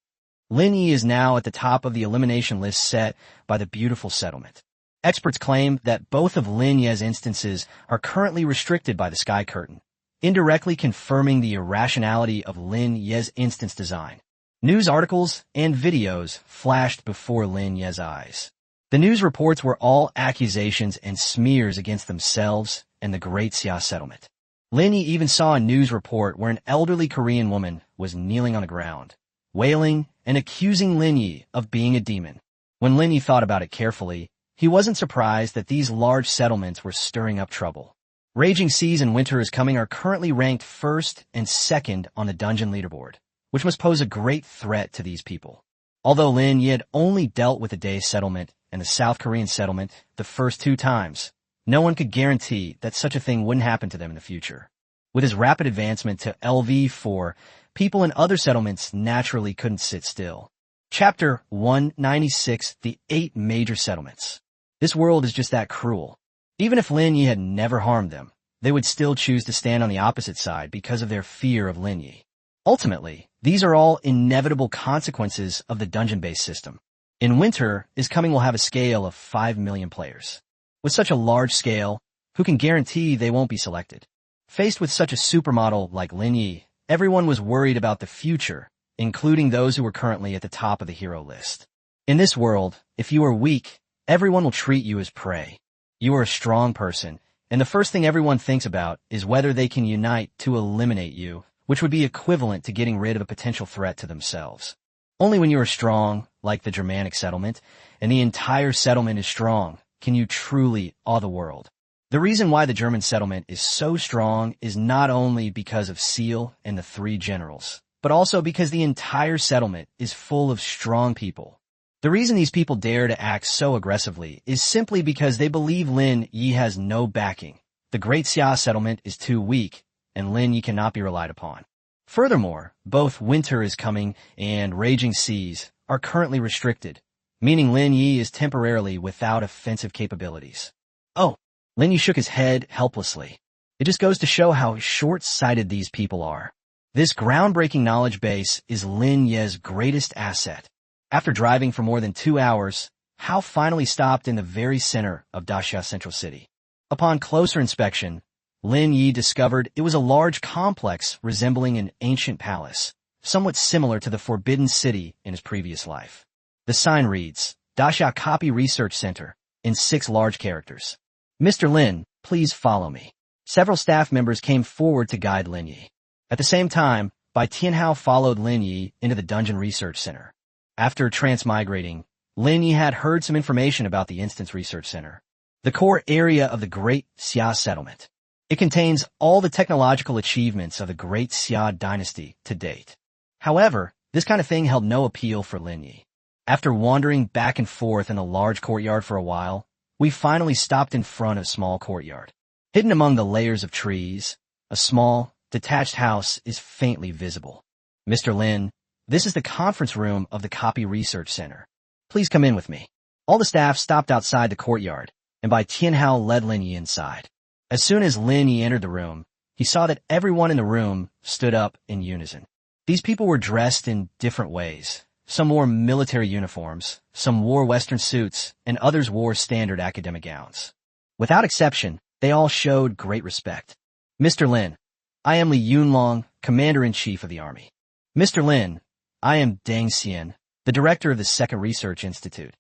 A: Lin Ye is now at the top of the elimination list set by the beautiful settlement. Experts claim that both of Lin Ye's instances are currently restricted by the Sky Curtain, indirectly confirming the irrationality of Lin Ye's instance design. News articles and videos flashed before Lin Ye's eyes. The news reports were all accusations and smears against themselves and the Great Xia settlement. Lin Ye even saw a news report where an elderly Korean woman was kneeling on the ground, wailing and accusing Lin Ye of being a demon. When Lin Ye thought about it carefully, he wasn't surprised that these large settlements were stirring up trouble. Raging Seas and Winter is Coming are currently ranked first and second on the dungeon leaderboard, which must pose a great threat to these people. Although Lin Ye had only dealt with the Dae settlement and the South Korean settlement the first 2 times, no one could guarantee that such a thing wouldn't happen to them in the future. With his rapid advancement to LV4, people in other settlements naturally couldn't sit still. Chapter 196, The 8 Major Settlements. This world is just that cruel. Even if Lin Ye had never harmed them, they would still choose to stand on the opposite side because of their fear of Lin Ye. Ultimately, these are all inevitable consequences of the dungeon-based system. In Winter is Coming will have a scale of 5 million players. With such a large scale, who can guarantee they won't be selected? Faced with such a supermodel like Lin Ye, everyone was worried about the future, including those who were currently at the top of the hero list. In this world, if you are weak, everyone will treat you as prey. You are a strong person, and the first thing everyone thinks about is whether they can unite to eliminate you, which would be equivalent to getting rid of a potential threat to themselves. Only when you are strong, like the Germanic settlement, and the entire settlement is strong, can you truly awe the world. The reason why the German settlement is so strong is not only because of Seal and the 3 generals, but also because the entire settlement is full of strong people. The reason these people dare to act so aggressively is simply because they believe Lin Ye has no backing. The Great Xia settlement is too weak, and Lin Ye cannot be relied upon. Furthermore, both Winter is Coming and Raging Seas are currently restricted, meaning Lin Ye is temporarily without offensive capabilities. Oh, Lin Ye shook his head helplessly. It just goes to show how short-sighted these people are. This groundbreaking knowledge base is Lin Ye's greatest asset. After driving for more than 2 hours, Hao finally stopped in the very center of Daxia Central City. Upon closer inspection, Lin Ye discovered it was a large complex resembling an ancient palace, somewhat similar to the Forbidden City in his previous life. The sign reads, Daxia Copy Research Center, in 6 large characters. Mr. Lin, please follow me. Several staff members came forward to guide Lin Ye. At the same time, Bai Tianhao followed Lin Ye into the Dungeon Research Center. After transmigrating, Lin Ye had heard some information about the Instance Research Center, the core area of the Great Xia settlement. It contains all the technological achievements of the Great Xia dynasty to date. However, this kind of thing held no appeal for Lin Ye. After wandering back and forth in the large courtyard for a while, we finally stopped in front of a small courtyard. Hidden among the layers of trees, a small, detached house is faintly visible. Mr. Lin, this is the conference room of the Copy Research Center. Please come in with me. All the staff stopped outside the courtyard, and Bai Tianhao led Lin Ye inside. As soon as Lin Ye entered the room, he saw that everyone in the room stood up in unison. These people were dressed in different ways. Some wore military uniforms, some wore Western suits, and others wore standard academic gowns. Without exception, they all showed great respect. Mr. Lin, I am Li Yunlong, Commander-in-Chief of the Army. Mr. Lin, I am Deng Xian, the Director of the Second Research Institute.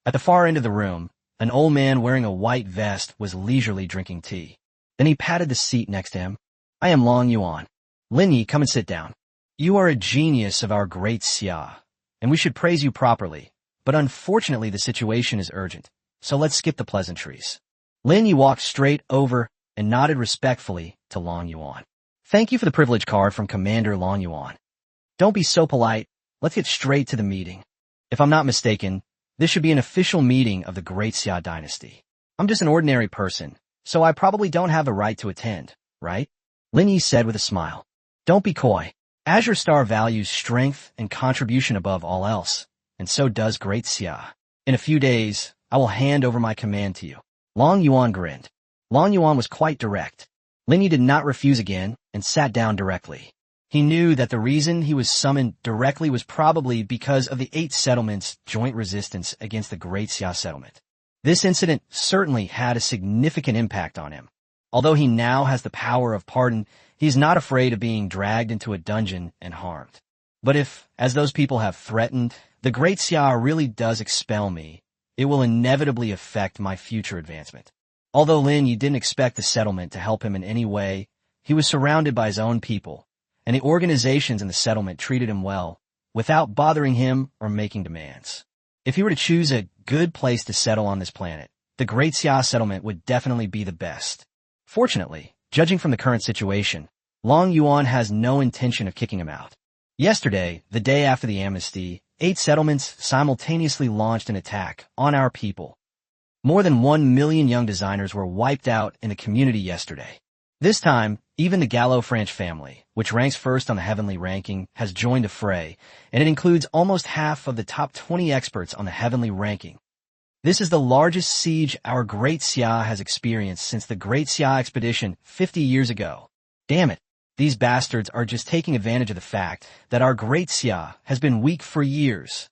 A: At the far end of the room, an old man wearing a white vest was leisurely drinking tea. Then he patted the seat next to him. I am Long Yuan. Lin Ye, come and sit down. You are a genius of our Great Xia, and we should praise you properly, but unfortunately the situation is urgent, so let's skip the pleasantries. Lin Ye walked straight over and nodded respectfully to Long Yuan. Thank you for the privilege card from Commander Long Yuan. Don't be so polite, let's get straight to the meeting. If I'm not mistaken, this should be an official meeting of the Great Xia dynasty. I'm just an ordinary person, so I probably don't have the right to attend, right? Lin Ye said with a smile. Don't be coy. Azure Star values strength and contribution above all else, and so does Great Xia. In a few days, I will hand over my command to you. Long Yuan grinned. Long Yuan was quite direct. Lin Ye did not refuse again and sat down directly. He knew that the reason he was summoned directly was probably because of the 8 settlements' joint resistance against the Great Xia settlement. This incident certainly had a significant impact on him. Although he now has the power of pardon, he is not afraid of being dragged into a dungeon and harmed. But if, as those people have threatened, the Great Xia really does expel me, it will inevitably affect my future advancement. Although Lin Ye didn't expect the settlement to help him in any way, he was surrounded by his own people, and the organizations in the settlement treated him well, without bothering him or making demands. If he were to choose a good place to settle on this planet, the Great Xia settlement would definitely be the best. Fortunately, judging from the current situation, Long Yuan has no intention of kicking him out. Yesterday, the day after the amnesty, 8 settlements simultaneously launched an attack on our people. More than 1 million young designers were wiped out in the community yesterday. This time, even the Gallo-French family, which ranks first on the heavenly ranking, has joined the fray, and it includes almost half of the top 20 experts on the heavenly ranking. This is the largest siege our Great Xia has experienced since the Great Xia expedition 50 years ago. Damn it, these bastards are just taking advantage of the fact that our Great Xia has been weak for years.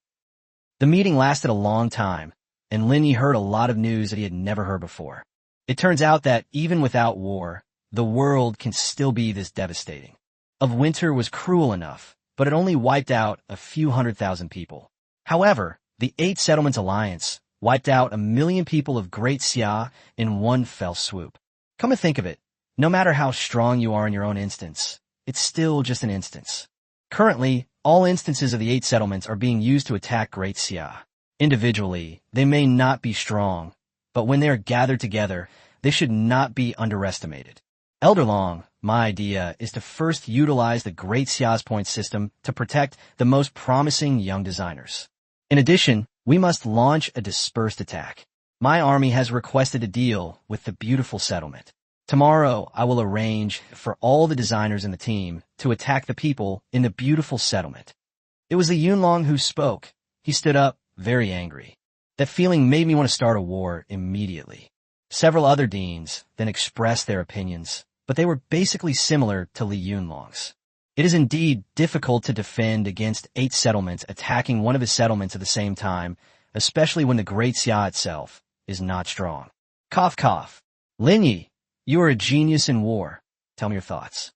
A: The meeting lasted a long time, and Lin Ye heard a lot of news that he had never heard before. It turns out that even without war, the world can still be this devastating. Of winter was cruel enough, but it only wiped out a few 100,000 people. However, the 8 Settlements Alliance wiped out 1 million people of Great Xia in one fell swoop. Come to think of it, no matter how strong you are in your own instance, it's still just an instance. Currently, all instances of the 8 settlements are being used to attack Great Xia. Individually, they may not be strong, but when they are gathered together, they should not be underestimated. Elder Long, my idea is to first utilize the Great Xia's point system to protect the most promising young designers. In addition, we must launch a dispersed attack. My army has requested a deal with the beautiful settlement. Tomorrow, I will arrange for all the designers in the team to attack the people in the beautiful settlement. It was the Yunlong who spoke. He stood up, very angry. That feeling made me want to start a war immediately. Several other deans then expressed their opinions, but they were basically similar to Li Yunlong's. It is indeed difficult to defend against 8 settlements attacking one of his settlements at the same time, especially when the Great Xia itself is not strong. Cough cough. Lin Ye, you are a genius in war. Tell me your thoughts.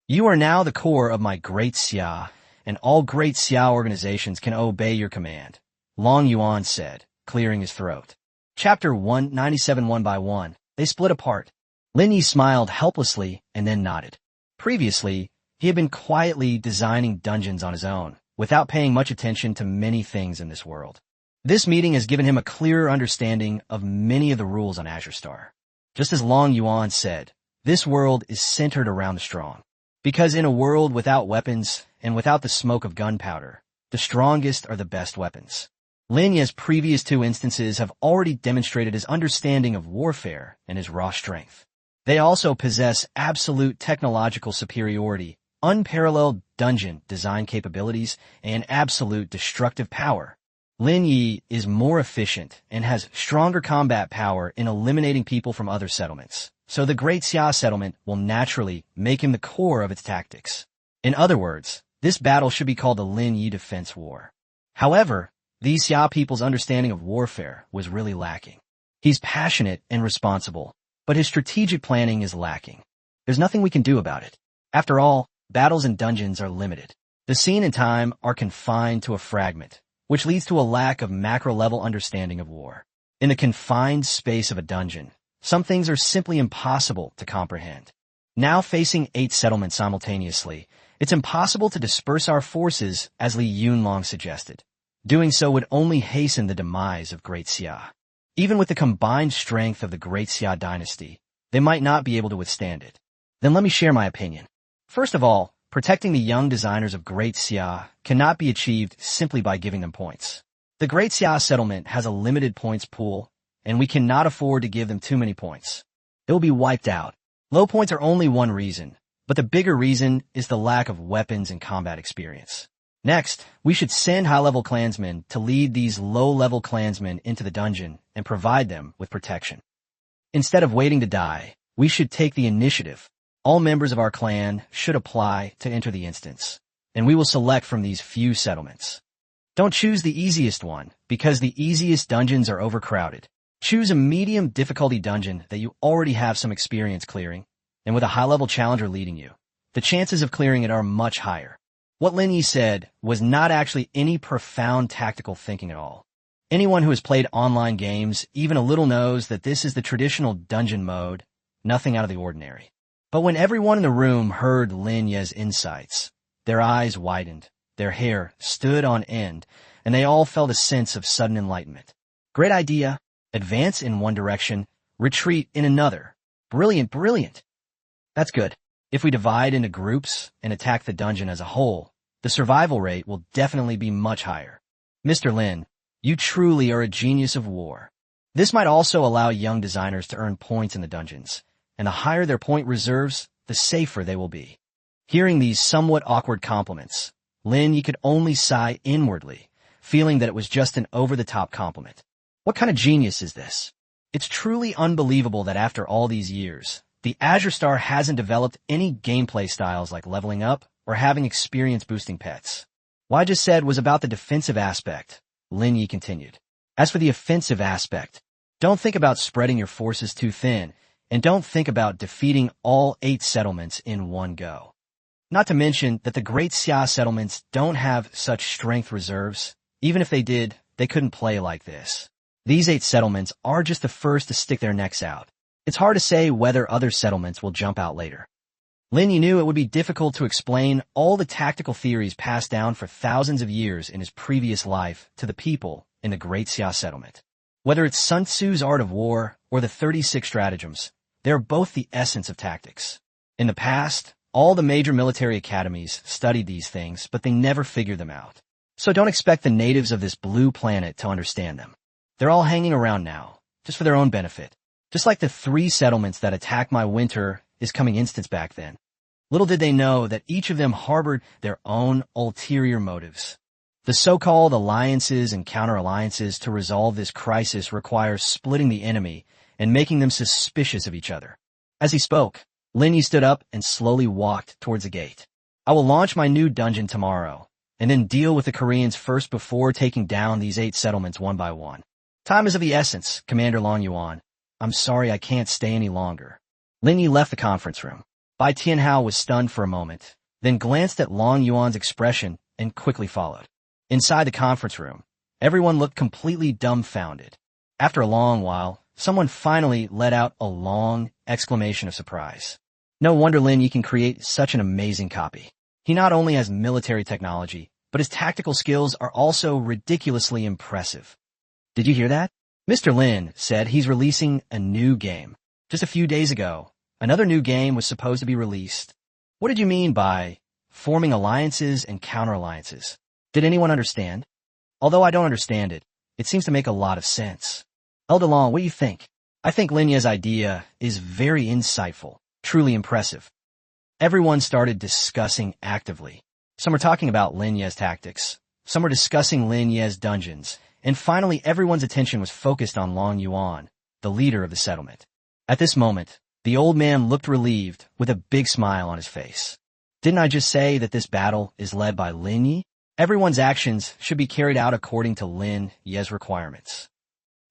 A: You are now the core of my Great Xia, and all Great Xia organizations can obey your command, Long Yuan said, clearing his throat. Chapter 197 One by one, they split apart. Lin Ye smiled helplessly and then nodded. Previously, he had been quietly designing dungeons on his own, without paying much attention to many things in this world. This meeting has given him a clearer understanding of many of the rules on Azure Star. Just as Long Yuan said, this world is centered around the strong. Because in a world without weapons and without the smoke of gunpowder, the strongest are the best weapons. Lin Ye's previous 2 instances have already demonstrated his understanding of warfare and his raw strength. They also possess absolute technological superiority, unparalleled dungeon design capabilities, and absolute destructive power. Lin Ye is more efficient and has stronger combat power in eliminating people from other settlements, so the Great Xia settlement will naturally make him the core of its tactics. In other words, this battle should be called the Lin Ye Defense War. However, these Xia people's understanding of warfare was really lacking. He's passionate and responsible, but his strategic planning is lacking. There's nothing we can do about it. After all, battles in dungeons are limited. The scene and time are confined to a fragment, which leads to a lack of macro-level understanding of war. In the confined space of a dungeon, some things are simply impossible to comprehend. Now facing 8 settlements simultaneously, it's impossible to disperse our forces as Li Yunlong suggested. Doing so would only hasten the demise of Great Xia. Even with the combined strength of the Great Xia dynasty, they might not be able to withstand it. Then let me share my opinion. First of all, protecting the young designers of Great Xia cannot be achieved simply by giving them points. The Great Xia settlement has a limited points pool, and we cannot afford to give them too many points. They will be wiped out. Low points are only one reason, But the bigger reason is the lack of weapons and combat experience. Next, we should send high-level clansmen to lead these low-level clansmen into the dungeon and provide them with protection. Instead of waiting to die, we should take the initiative. All members of our clan should apply to enter the instance, and we will select from these few settlements. Don't choose the easiest one, because the easiest dungeons are overcrowded. Choose a medium difficulty dungeon that you already have some experience clearing, and with a high-level challenger leading you, the chances of clearing it are much higher. What Lin Ye said was not actually any profound tactical thinking at all. Anyone who has played online games even a little knows that this is the traditional dungeon mode, nothing out of the ordinary. But when everyone in the room heard Lin Ye's insights, their eyes widened, their hair stood on end, and they all felt a sense of sudden enlightenment. Great idea. Advance in one direction, retreat in another. Brilliant, brilliant. That's good. If we divide into groups and attack the dungeon as a whole, the survival rate will definitely be much higher. Mr. Lin, you truly are a genius of war. This might also allow young designers to earn points in the dungeons, and the higher their point reserves, the safer they will be. Hearing these somewhat awkward compliments, Lin Ye could only sigh inwardly, feeling that it was just an over-the-top compliment. What kind of genius is this? It's truly unbelievable that after all these years, the Azure Star hasn't developed any gameplay styles like leveling up or having experience-boosting pets. What I just said was about the defensive aspect, Lin Ye continued. As for the offensive aspect, don't think about spreading your forces too thin, and don't think about defeating all 8 settlements in one go. Not to mention that the Great Xia settlements don't have such strength reserves. Even if they did, they couldn't play like this. These 8 settlements are just the first to stick their necks out. It's hard to say whether other settlements will jump out later. Lin Ye knew it would be difficult to explain all the tactical theories passed down for thousands of years in his previous life to the people in the Great Xia settlement. Whether it's Sun Tzu's Art of War or the 36 stratagems, they're both the essence of tactics. In the past, all the major military academies studied these things, but they never figured them out. So don't expect the natives of this blue planet to understand them. They're all hanging around now, just for their own benefit. Just like the 3 settlements that attacked my winter is coming instance back then. Little did they know that each of them harbored their own ulterior motives. The so-called alliances and counter-alliances to resolve this crisis require splitting the enemy and making them suspicious of each other. As he spoke, Lin Ye stood up and slowly walked towards the gate. I will launch my new dungeon tomorrow, and then deal with the Koreans first before taking down these 8 settlements one by one. Time is of the essence, Commander Long Yuan. I'm sorry I can't stay any longer. Lin Ye left the conference room. Bai Tianhao was stunned for a moment, then glanced at Long Yuan's expression and quickly followed. Inside the conference room, everyone looked completely dumbfounded. After a long while, someone finally let out a long exclamation of surprise. No wonder Lin Ye can create such an amazing copy. He not only has military technology, but his tactical skills are also ridiculously impressive. Did you hear that? Mr. Lin said he's releasing a new game. Just a few days ago, another new game was supposed to be released. What did you mean by forming alliances and counter-alliances? Did anyone understand? Although I don't understand it, it seems to make a lot of sense. Eldalong, what do you think? I think Lin Ye's idea is very insightful, truly impressive. Everyone started discussing actively. Some were talking about Lin Ye's tactics. Some were discussing Lin Ye's dungeons. And finally, everyone's attention was focused on Long Yuan, the leader of the settlement. At this moment, the old man looked relieved with a big smile on his face. Didn't I just say that this battle is led by Lin Ye? Everyone's actions should be carried out according to Lin Ye's requirements.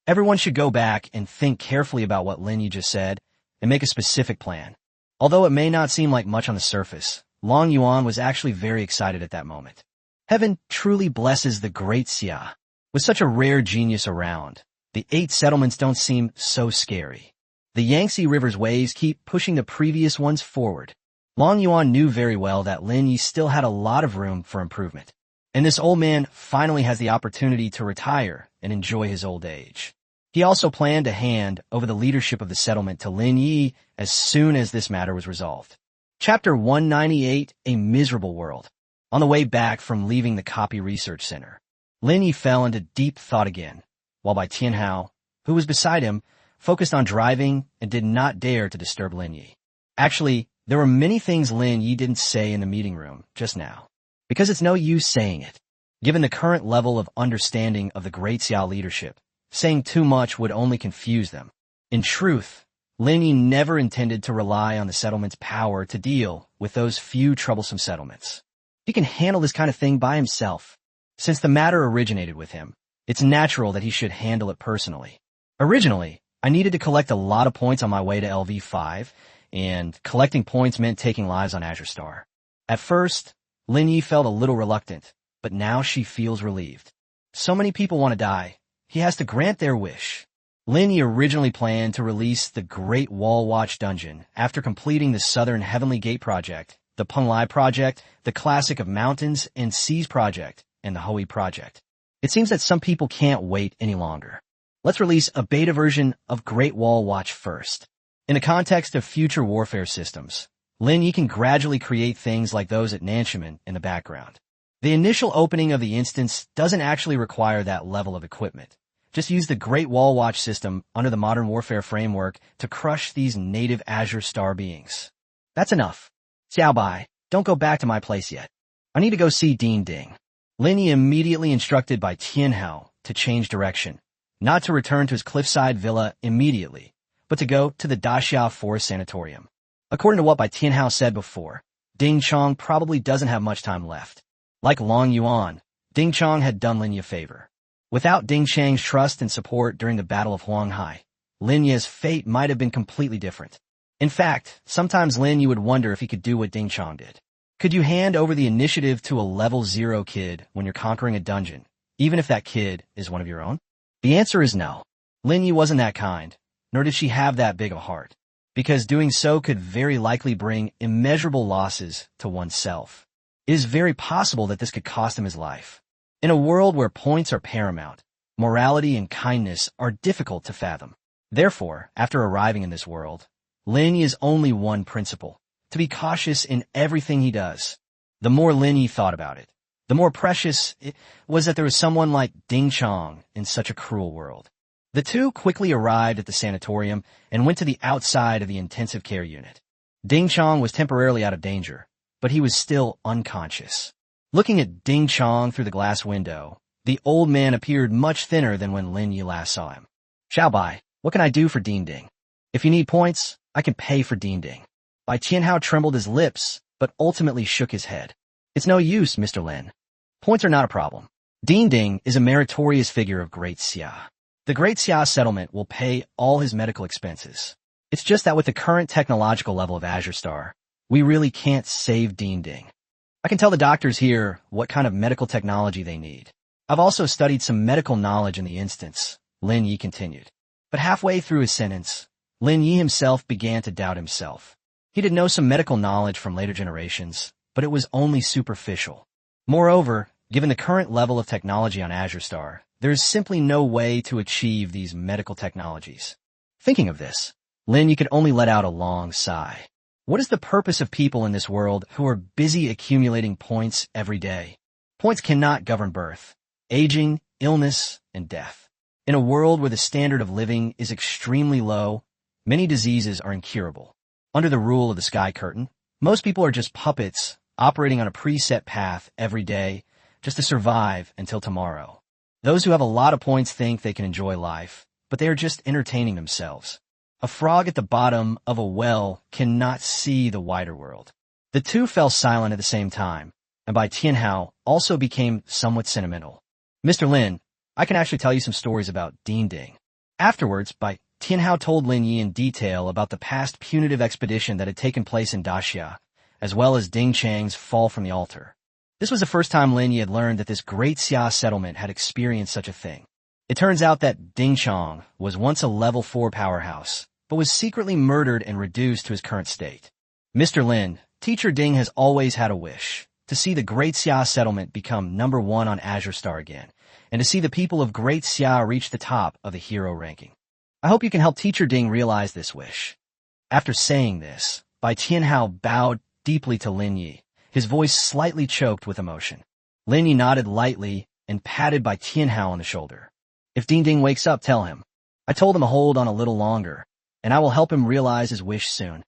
A: Everyone should go back and think carefully about what Lin Ye just said and make a specific plan. Although it may not seem like much on the surface, Long Yuan was actually very excited at that moment. Heaven truly blesses the Great Xia. With such a rare genius around, the 8 settlements don't seem so scary. The Yangtze River's waves keep pushing the previous ones forward. Long Yuan knew very well that Lin Ye still had a lot of room for improvement. And this old man finally has the opportunity to retire and enjoy his old age. He also planned to hand over the leadership of the settlement to Lin Ye as soon as this matter was resolved. Chapter 198, A Miserable World. On the way back from leaving the Copy Research Center, Lin Ye fell into deep thought again, while Bai Tianhao, who was beside him, focused on driving and did not dare to disturb Lin Ye. Actually, There were many things Lin Ye didn't say in the meeting room just now, because it's no use saying it. Given the current level of understanding of the Great Xia leadership, saying too much would only confuse them. In truth, Lin Ye never intended to rely on the settlement's power to deal with those few troublesome settlements. He can handle this kind of thing by himself. Since the matter originated with him, it's natural that he should handle it personally. Originally, I needed to collect a lot of points on my way to LV5, and collecting points meant taking lives on Azure Star. At first, Lin Ye felt a little reluctant, but now she feels relieved. So many people want to die. He has to grant their wish. Lin Ye originally planned to release the Great Wall Watch Dungeon after completing the Southern Heavenly Gate Project, the Penglai Project, the Classic of Mountains and Seas Project, and the Hui Project. It seems that some people can't wait any longer. Let's release a beta version of Great Wall Watch first. In the context of future warfare systems, Lin Ye can gradually create things like those at Nanshimen in the background. The initial opening of the instance doesn't actually require that level of equipment. Just use the Great Wall Watch system under the Modern Warfare framework to crush these native Azure Star beings. That's enough. Xiao Bai, don't go back to my place yet. I need to go see Dean Ding. Lin Ye immediately instructed by Tianhao to change direction, not to return to his cliffside villa immediately, but to go to the Daxia Forest Sanatorium. According to what Bai Tianhao said before, Ding Chong probably doesn't have much time left. Like Long Yuan, Ding Chong had done Lin Ye a favor. Without Ding Chang's trust and support during the Battle of Huanghai, Lin Ye's fate might have been completely different. In fact, sometimes Lin Ye would wonder if he could do what Ding Chong did. Could you hand over the initiative to a level 0 kid when you're conquering a dungeon, even if that kid is one of your own? The answer is no. Lin Ye wasn't that kind, nor did she have that big of a heart, because doing so could very likely bring immeasurable losses to oneself. It is very possible that this could cost him his life. In a world where points are paramount, morality and kindness are difficult to fathom. Therefore, after arriving in this world, Lin Ye's only one principle: to be cautious in everything he does. The more Lin Ye thought about it, the more precious it was that there was someone like Ding Chong in such a cruel world. The two quickly arrived at the sanatorium and went to the outside of the intensive care unit. Ding Chong was temporarily out of danger, but he was still unconscious. Looking at Ding Chong through the glass window, the old man appeared much thinner than when Lin Ye last saw him. Xiao Bai, what can I do for Dean Ding? If you need points, I can pay for Dean Ding. Bai Tianhao trembled his lips, but ultimately shook his head. It's no use, Mr. Lin. Points are not a problem. Dean Ding is a meritorious figure of Great Xia. The Great Xia settlement will pay all his medical expenses. It's just that with the current technological level of Azure Star, we really can't save Dean Ding. I can tell the doctors here what kind of medical technology they need. I've also studied some medical knowledge in the instance, Lin Ye continued. But halfway through his sentence, Lin Ye himself began to doubt himself. He did know some medical knowledge from later generations, but it was only superficial. Moreover, given the current level of technology on Azure Star, there is simply no way to achieve these medical technologies. Thinking of this, Lin Ye could only let out a long sigh. What is the purpose of people in this world who are busy accumulating points every day? Points cannot govern birth, aging, illness, and death. In a world where the standard of living is extremely low, many diseases are incurable. Under the rule of the Sky Curtain, most people are just puppets operating on a preset path every day just to survive until tomorrow. Those who have a lot of points think they can enjoy life, but they are just entertaining themselves. A frog at the bottom of a well cannot see the wider world. The two fell silent at the same time, and Bai Tianhao also became somewhat sentimental. Mr. Lin, I can actually tell you some stories about Dean Ding. Afterwards, Bai Tianhao told Lin Ye in detail about the past punitive expedition that had taken place in Daxia, as well as Ding Chang's fall from the altar. This was the first time Lin Ye had learned that this Great Xia settlement had experienced such a thing. It turns out that Ding Chong was once a level 4 powerhouse, but was secretly murdered and reduced to his current state. Mr. Lin, Teacher Ding has always had a wish, to see the Great Xia settlement become number 1 on Azure Star again, and to see the people of Great Xia reach the top of the hero ranking. I hope you can help Teacher Ding realize this wish. After saying this, Bai Tianhao bowed deeply to Lin Ye, his voice slightly choked with emotion. Lin Ye nodded lightly and patted Bai Tianhao on the shoulder. If Dean Ding wakes up, tell him. I told him to hold on a little longer, and I will help him realize his wish soon.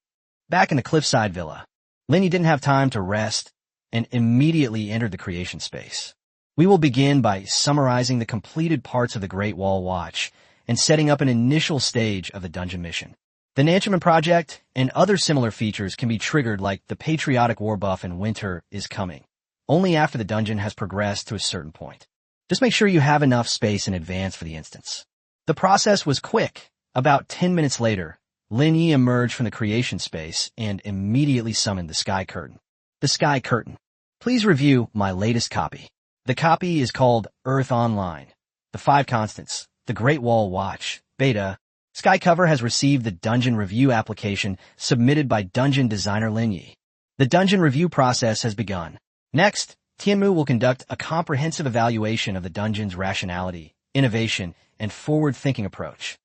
A: Back in the cliffside villa, Lin Ye didn't have time to rest and immediately entered the creation space. We will begin by summarizing the completed parts of the Great Wall Watch and setting up an initial stage of the dungeon mission. The Nanchaman project and other similar features can be triggered like the patriotic war buff in Winter is Coming, only after the dungeon has progressed to a certain point. Just make sure you have enough space in advance for the instance. The process was quick. About 10 minutes later, Lin Ye emerged from the creation space and immediately summoned the Sky Curtain. The Sky Curtain. Please review my latest copy. The copy is called Earth Online. The 5 Constants. The Great Wall Watch. Beta. Sky Cover has received the dungeon review application submitted by dungeon designer Lin Ye. The dungeon review process has begun. Next, Tianmu will conduct a comprehensive evaluation of the dungeon's rationality, innovation, and forward-thinking approach.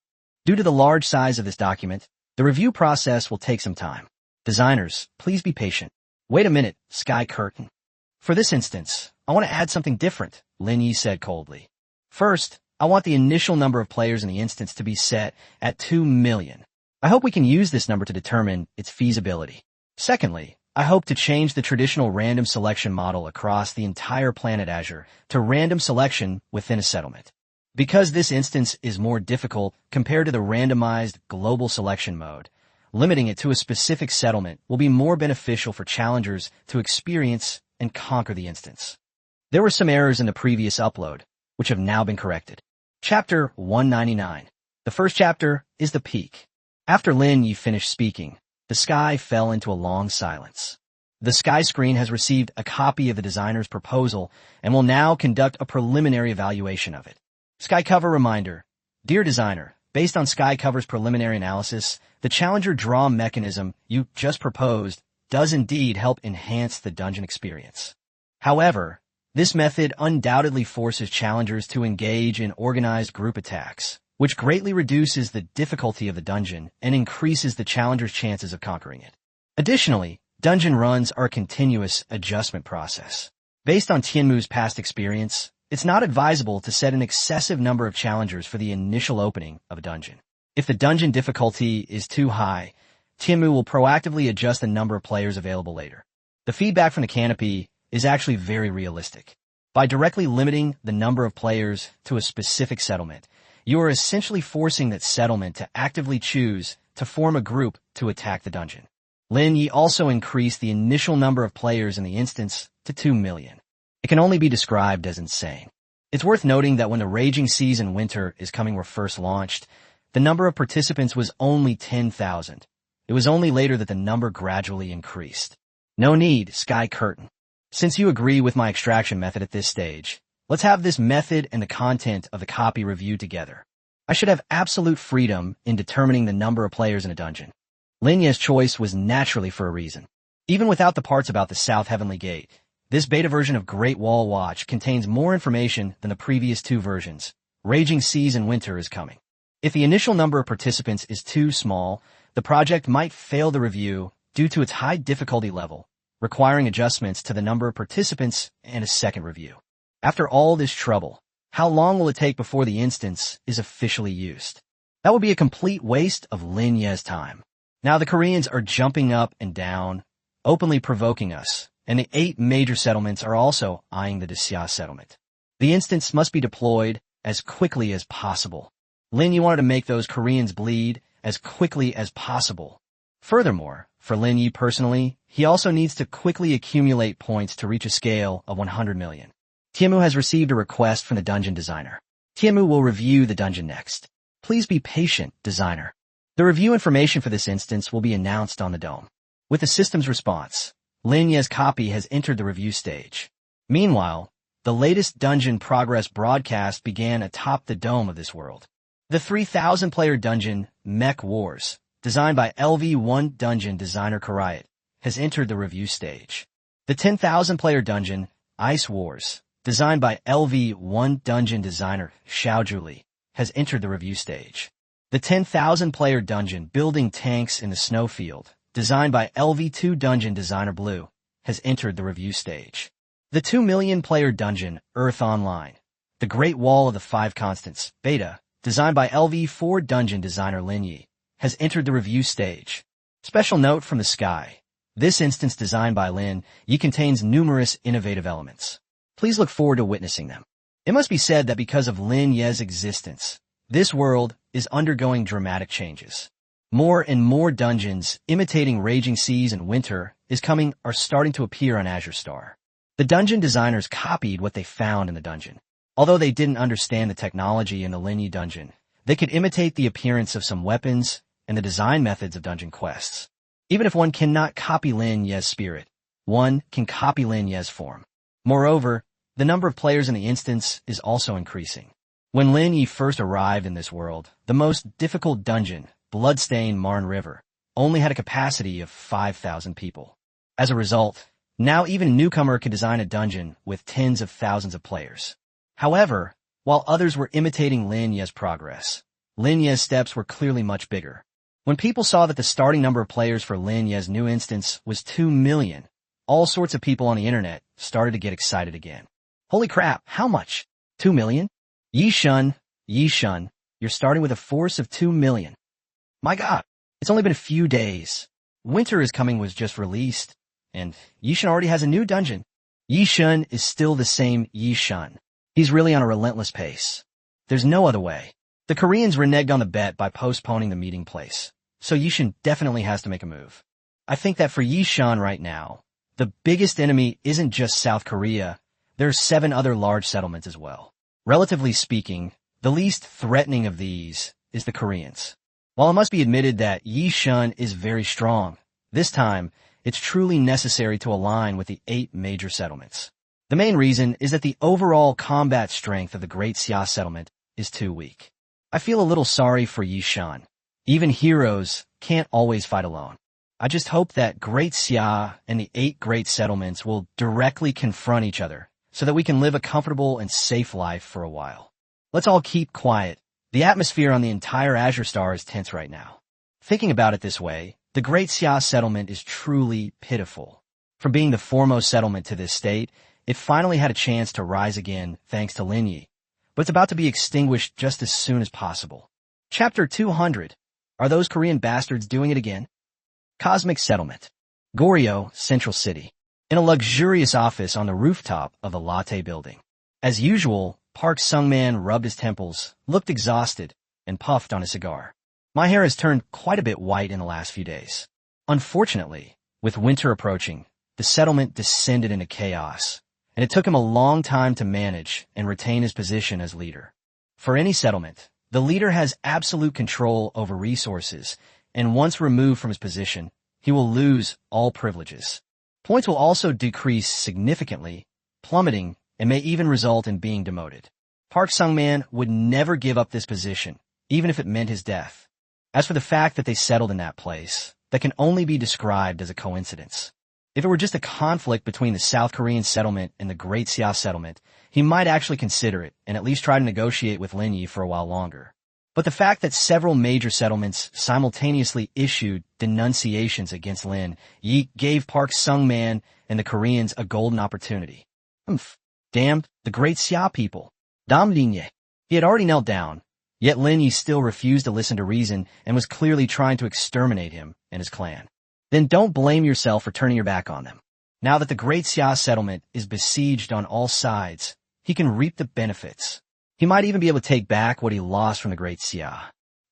A: Due to the large size of this document, the review process will take some time. Designers, please be patient. Wait a minute, Sky Curtain. For this instance, I want to add something different, Lin Ye said coldly. First, I want the initial number of players in the instance to be set at 2 million. I hope we can use this number to determine its feasibility. Secondly, I hope to change the traditional random selection model across the entire planet Azure to random selection within a settlement. Because this instance is more difficult compared to the randomized global selection mode, limiting it to a specific settlement will be more beneficial for challengers to experience and conquer the instance. There were some errors in the previous upload, which have now been corrected. Chapter 199. The first chapter is the peak. After Lin Ye finished speaking, the sky fell into a long silence. The sky screen has received a copy of the designer's proposal and will now conduct a preliminary evaluation of it. Sky Cover reminder. Dear designer, based on Sky Cover's preliminary analysis, the challenger draw mechanism you just proposed does indeed help enhance the dungeon experience. However, this method undoubtedly forces challengers to engage in organized group attacks, which greatly reduces the difficulty of the dungeon and increases the challenger's chances of conquering it. Additionally, dungeon runs are a continuous adjustment process. Based on Tianmu's past experience, it's not advisable to set an excessive number of challengers for the initial opening of a dungeon. If the dungeon difficulty is too high, Tianmu will proactively adjust the number of players available later. The feedback from the canopy is actually very realistic. By directly limiting the number of players to a specific settlement, you are essentially forcing that settlement to actively choose to form a group to attack the dungeon. Lin Ye also increased the initial number of players in the instance to 2 million. It can only be described as insane. It's worth noting that when the Raging Seas in Winter is Coming were first launched, the number of participants was only 10,000. It was only later that the number gradually increased. No need, Sky Curtain. Since you agree with my extraction method at this stage, let's have this method and the content of the copy reviewed together. I should have absolute freedom in determining the number of players in a dungeon. Lin Ye's choice was naturally for a reason. Even without the parts about the South Heavenly Gate, this beta version of Great Wall Watch contains more information than the previous 2 versions. Raging Seas in Winter is Coming. If the initial number of participants is too small, the project might fail the review due to its high difficulty level, requiring adjustments to the number of participants and a second review. After all this trouble, how long will it take before the instance is officially used? That would be a complete waste of Lin Ye's time. Now the Koreans are jumping up and down, openly provoking us, and the 8 major settlements are also eyeing the Desya settlement. The instance must be deployed as quickly as possible. Lin Ye wanted to make those Koreans bleed as quickly as possible. Furthermore, for Lin Ye personally, he also needs to quickly accumulate points to reach a scale of 100 million. Tianmu has received a request from the dungeon designer. Tianmu will review the dungeon next. Please be patient, designer. The review information for this instance will be announced on the dome. With the system's response, Lin Ye's copy has entered the review stage. Meanwhile, the latest dungeon progress broadcast began atop the dome of this world. The 3,000-player dungeon, Mech Wars, designed by LV1 dungeon designer Karayat, has entered the review stage. The 10,000-player dungeon, Ice Wars, designed by LV1 dungeon designer Xiaojuli, has entered the review stage. The 10,000-player dungeon Building Tanks in the Snowfield, designed by LV2 dungeon designer Blue, has entered the review stage. The 2 million-player dungeon Earth Online, the Great Wall of the 5 Constants, Beta, designed by LV4 dungeon designer Lin Ye, has entered the review stage. Special note from the sky. This instance designed by Lin Ye contains numerous innovative elements. Please look forward to witnessing them. It must be said that because of Lin Ye's existence, this world is undergoing dramatic changes. More and more dungeons imitating raging seas and winter are starting to appear on Azure Star. The dungeon designers copied what they found in the dungeon. Although they didn't understand the technology in the Lin Ye dungeon, they could imitate the appearance of some weapons and the design methods of dungeon quests. Even if one cannot copy Lin Ye's spirit, one can copy Lin Ye's form. Moreover, the number of players in the instance is also increasing. When Lin Ye first arrived in this world, the most difficult dungeon, Bloodstained Marne River, only had a capacity of 5,000 people. As a result, now even a newcomer could design a dungeon with tens of thousands of players. However, while others were imitating Lin Ye's progress, Lin Ye's steps were clearly much bigger. When people saw that the starting number of players for Lin Ye's new instance was 2 million, all sorts of people on the internet started to get excited again. Holy crap, how much? 2 million? Yi Shun, you're starting with a force of 2 million. My god, it's only been a few days. Winter is Coming was just released, and Yi Shun already has a new dungeon. Yi Shun is still the same Yi Shun. He's really on a relentless pace. There's no other way. The Koreans reneged on the bet by postponing the meeting place, so Yi Shun definitely has to make a move. I think that for Yi Shun right now, the biggest enemy isn't just South Korea, there are 7 other large settlements as well. Relatively speaking, the least threatening of these is the Koreans. While it must be admitted that Yi Shun is very strong, this time, it's truly necessary to align with the 8 major settlements. The main reason is that the overall combat strength of the Great Xia settlement is too weak. I feel a little sorry for Yi Shun. Even heroes can't always fight alone. I just hope that Great Xia and the 8 great settlements will directly confront each other so that we can live a comfortable and safe life for a while. Let's all keep quiet. The atmosphere on the entire Azure Star is tense right now. Thinking about it this way, the Great Xia settlement is truly pitiful. From being the foremost settlement to this state, it finally had a chance to rise again thanks to Lin Ye, but it's about to be extinguished just as soon as possible. Chapter 200. Are those Korean bastards doing it again? Cosmic Settlement. Goryeo, Central City. In a luxurious office on the rooftop of the Latte Building. As usual, Park Sung-man rubbed his temples, looked exhausted, and puffed on his cigar. My hair has turned quite a bit white in the last few days. Unfortunately, with winter approaching, the settlement descended into chaos, and it took him a long time to manage and retain his position as leader. For any settlement, the leader has absolute control over resources, and once removed from his position, he will lose all privileges. Points will also decrease significantly, plummeting, and may even result in being demoted. Park Sung-man would never give up this position, even if it meant his death. As for the fact that they settled in that place, that can only be described as a coincidence. If it were just a conflict between the South Korean settlement and the Great Xia settlement, he might actually consider it and at least try to negotiate with Lin Ye for a while longer. But the fact that several major settlements simultaneously issued denunciations against Lin Ye gave Park Sung-man and the Koreans a golden opportunity. Damn, the Great Xia people. Damn Lin Ye. He had already knelt down, yet Lin Ye still refused to listen to reason and was clearly trying to exterminate him and his clan. Then don't blame yourself for turning your back on them. Now that the Great Xia settlement is besieged on all sides, he can reap the benefits. He might even be able to take back what he lost from the Great Xia.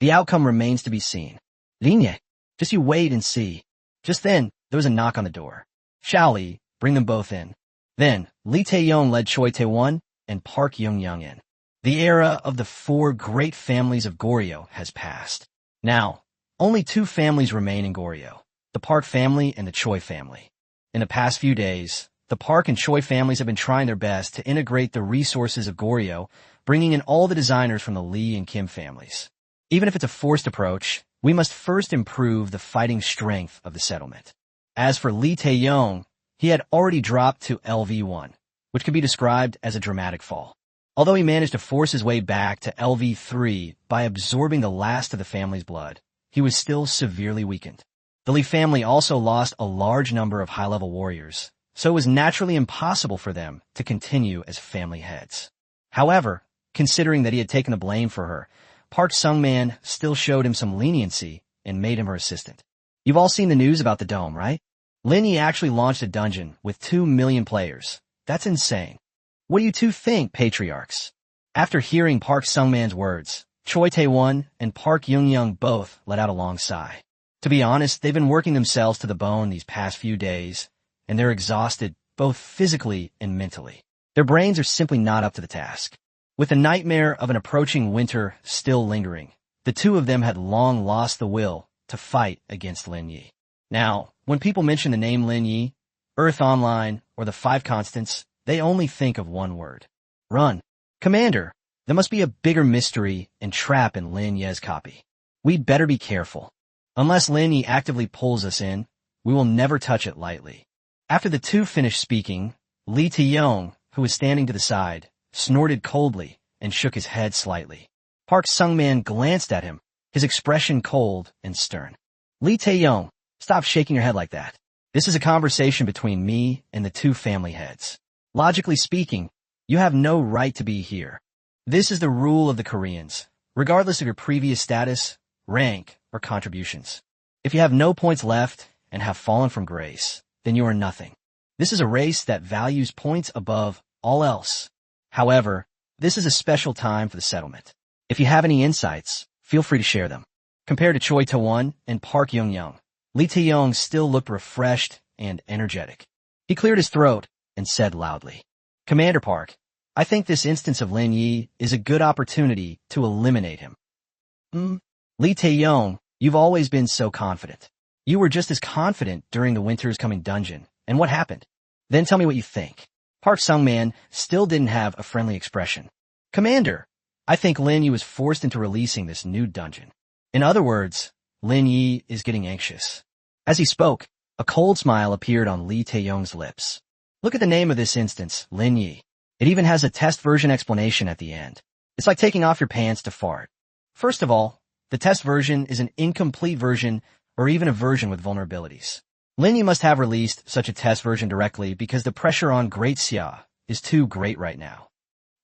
A: The outcome remains to be seen. Lin Ye, just you wait and see. Just then, there was a knock on the door. Shao Li, bring them both in. Then, Lee Tae-yong led Choi Tae-won and Park Young-young in. The era of the 4 great families of Goryeo has passed. Now, only 2 families remain in Goryeo, the Park family and the Choi family. In the past few days, the Park and Choi families have been trying their best to integrate the resources of Goryeo, bringing in all the designers from the Lee and Kim families. Even if it's a forced approach, we must first improve the fighting strength of the settlement. As for Lee Tae-yong, he had already dropped to LV1, which could be described as a dramatic fall. Although he managed to force his way back to LV3 by absorbing the last of the family's blood, he was still severely weakened. The Lee family also lost a large number of high-level warriors, so it was naturally impossible for them to continue as family heads. However, considering that he had taken the blame for her, Park Sung-man still showed him some leniency and made him her assistant. You've all seen the news about the dome, right? Lin Ye actually launched a dungeon with 2 million players. That's insane. What do you two think, patriarchs? After hearing Park Sungman's words, Choi Tae-won and Park Young both let out a long sigh. To be honest, they've been working themselves to the bone these past few days, and they're exhausted both physically and mentally. Their brains are simply not up to the task. With the nightmare of an approaching winter still lingering, the two of them had long lost the will to fight against Lin Ye. Now, when people mention the name Lin Ye, Earth Online, or the Five Constants, they only think of one word. Run. Commander, there must be a bigger mystery and trap in Lin Ye's copy. We'd better be careful. Unless Lin Ye actively pulls us in, we will never touch it lightly. After the two finished speaking, Lee Tae-yong, who was standing to the side, snorted coldly and shook his head slightly. Park Sungman glanced at him, his expression cold and stern. Lee Tae-yong, stop shaking your head like that. This is a conversation between me and the two family heads. Logically speaking, you have no right to be here. This is the rule of the Koreans, regardless of your previous status, rank, or contributions. If you have no points left and have fallen from grace, then you are nothing. This is a race that values points above all else. However, this is a special time for the settlement. If you have any insights, feel free to share them. Compared to Choi Tae-won and Park Young, Lee Tae-yong still looked refreshed and energetic. He cleared his throat and said loudly, Commander Park, I think this instance of Lin Ye is a good opportunity to eliminate him. Lee Tae-yong, you've always been so confident. You were just as confident during the winter's coming dungeon. And what happened? Then tell me what you think. Park Sungman still didn't have a friendly expression. Commander, I think Lin Ye was forced into releasing this new dungeon. In other words, Lin Ye is getting anxious. As he spoke, a cold smile appeared on Lee Tae-yong's lips. Look at the name of this instance, Lin Ye. It even has a test version explanation at the end. It's like taking off your pants to fart. First of all, the test version is an incomplete version or even a version with vulnerabilities. Lin Ye must have released such a test version directly because the pressure on Great Xia is too great right now.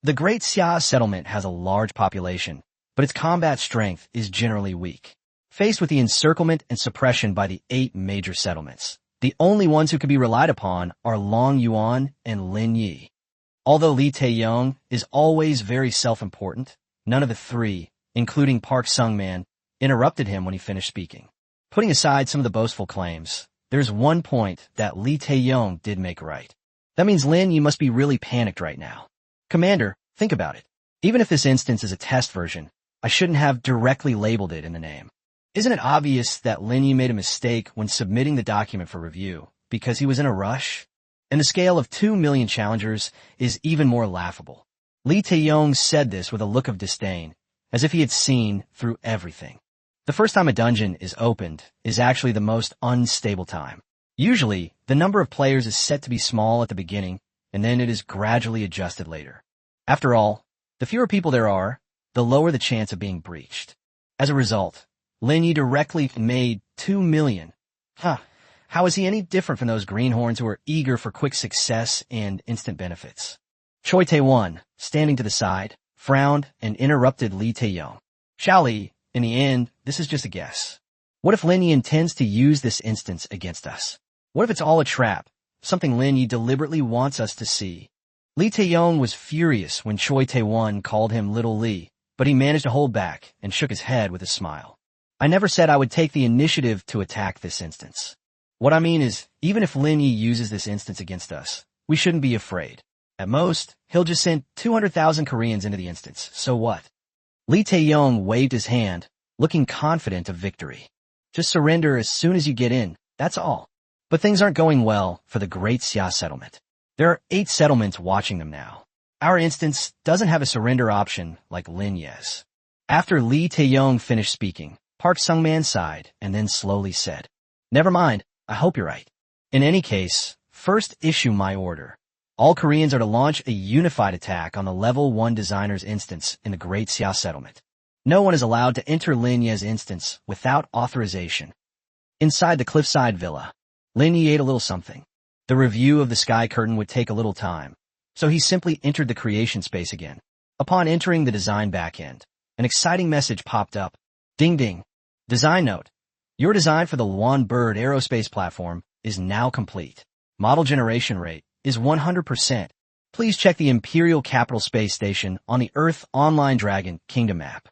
A: The Great Xia settlement has a large population, but its combat strength is generally weak. Faced with the encirclement and suppression by the 8 major settlements, the only ones who can be relied upon are Long Yuan and Lin Ye. Although Lee Tae-yong is always very self-important, none of the three, including Park Sungman, interrupted him when he finished speaking. Putting aside some of the boastful claims, there's one point that Lee Tae-yong did make right. That means Lin Ye must be really panicked right now. Commander, think about it. Even if this instance is a test version, I shouldn't have directly labeled it in the name. Isn't it obvious that Lin Ye made a mistake when submitting the document for review because he was in a rush? And the scale of 2 million challengers is even more laughable. Lee Tae-yong said this with a look of disdain, as if he had seen through everything. The first time a dungeon is opened is actually the most unstable time. Usually, the number of players is set to be small at the beginning, and then it is gradually adjusted later. After all, the fewer people there are, the lower the chance of being breached. As a result, Lin Ye directly made 2 million. How is he any different from those greenhorns who are eager for quick success and instant benefits? Choi Tae-won, standing to the side, frowned and interrupted Lee Tae-yong. Shall Li, in the end, this is just a guess. What if Lin Ye intends to use this instance against us? What if it's all a trap, something Lin Ye deliberately wants us to see? Lee Tae-yong was furious when Choi Tae-won called him Little Lee, but he managed to hold back and shook his head with a smile. I never said I would take the initiative to attack this instance. What I mean is, even if Lin Ye uses this instance against us, we shouldn't be afraid. At most, he'll just send 200,000 Koreans into the instance, so what? Lee Tae-yong waved his hand, looking confident of victory. Just surrender as soon as you get in, that's all. But things aren't going well for the Great Xia settlement. There are 8 settlements watching them now. Our instance doesn't have a surrender option like Lin Ye's. After Lee Tae-yong finished speaking, Park Sungman sighed and then slowly said, Never mind, I hope you're right. In any case, first issue my order. All Koreans are to launch a unified attack on the Level 1 designer's instance in the Great Xia settlement. No one is allowed to enter Lin Ye's instance without authorization. Inside the cliffside villa, Lin Ye ate a little something. The review of the sky curtain would take a little time, so he simply entered the creation space again. Upon entering the design backend, an exciting message popped up. Ding ding. Design note. Your design for the LV1 Bird aerospace platform is now complete. Model generation rate is 100%. Please check the Imperial Capital Space Station on the Earth Online Dragon Kingdom map.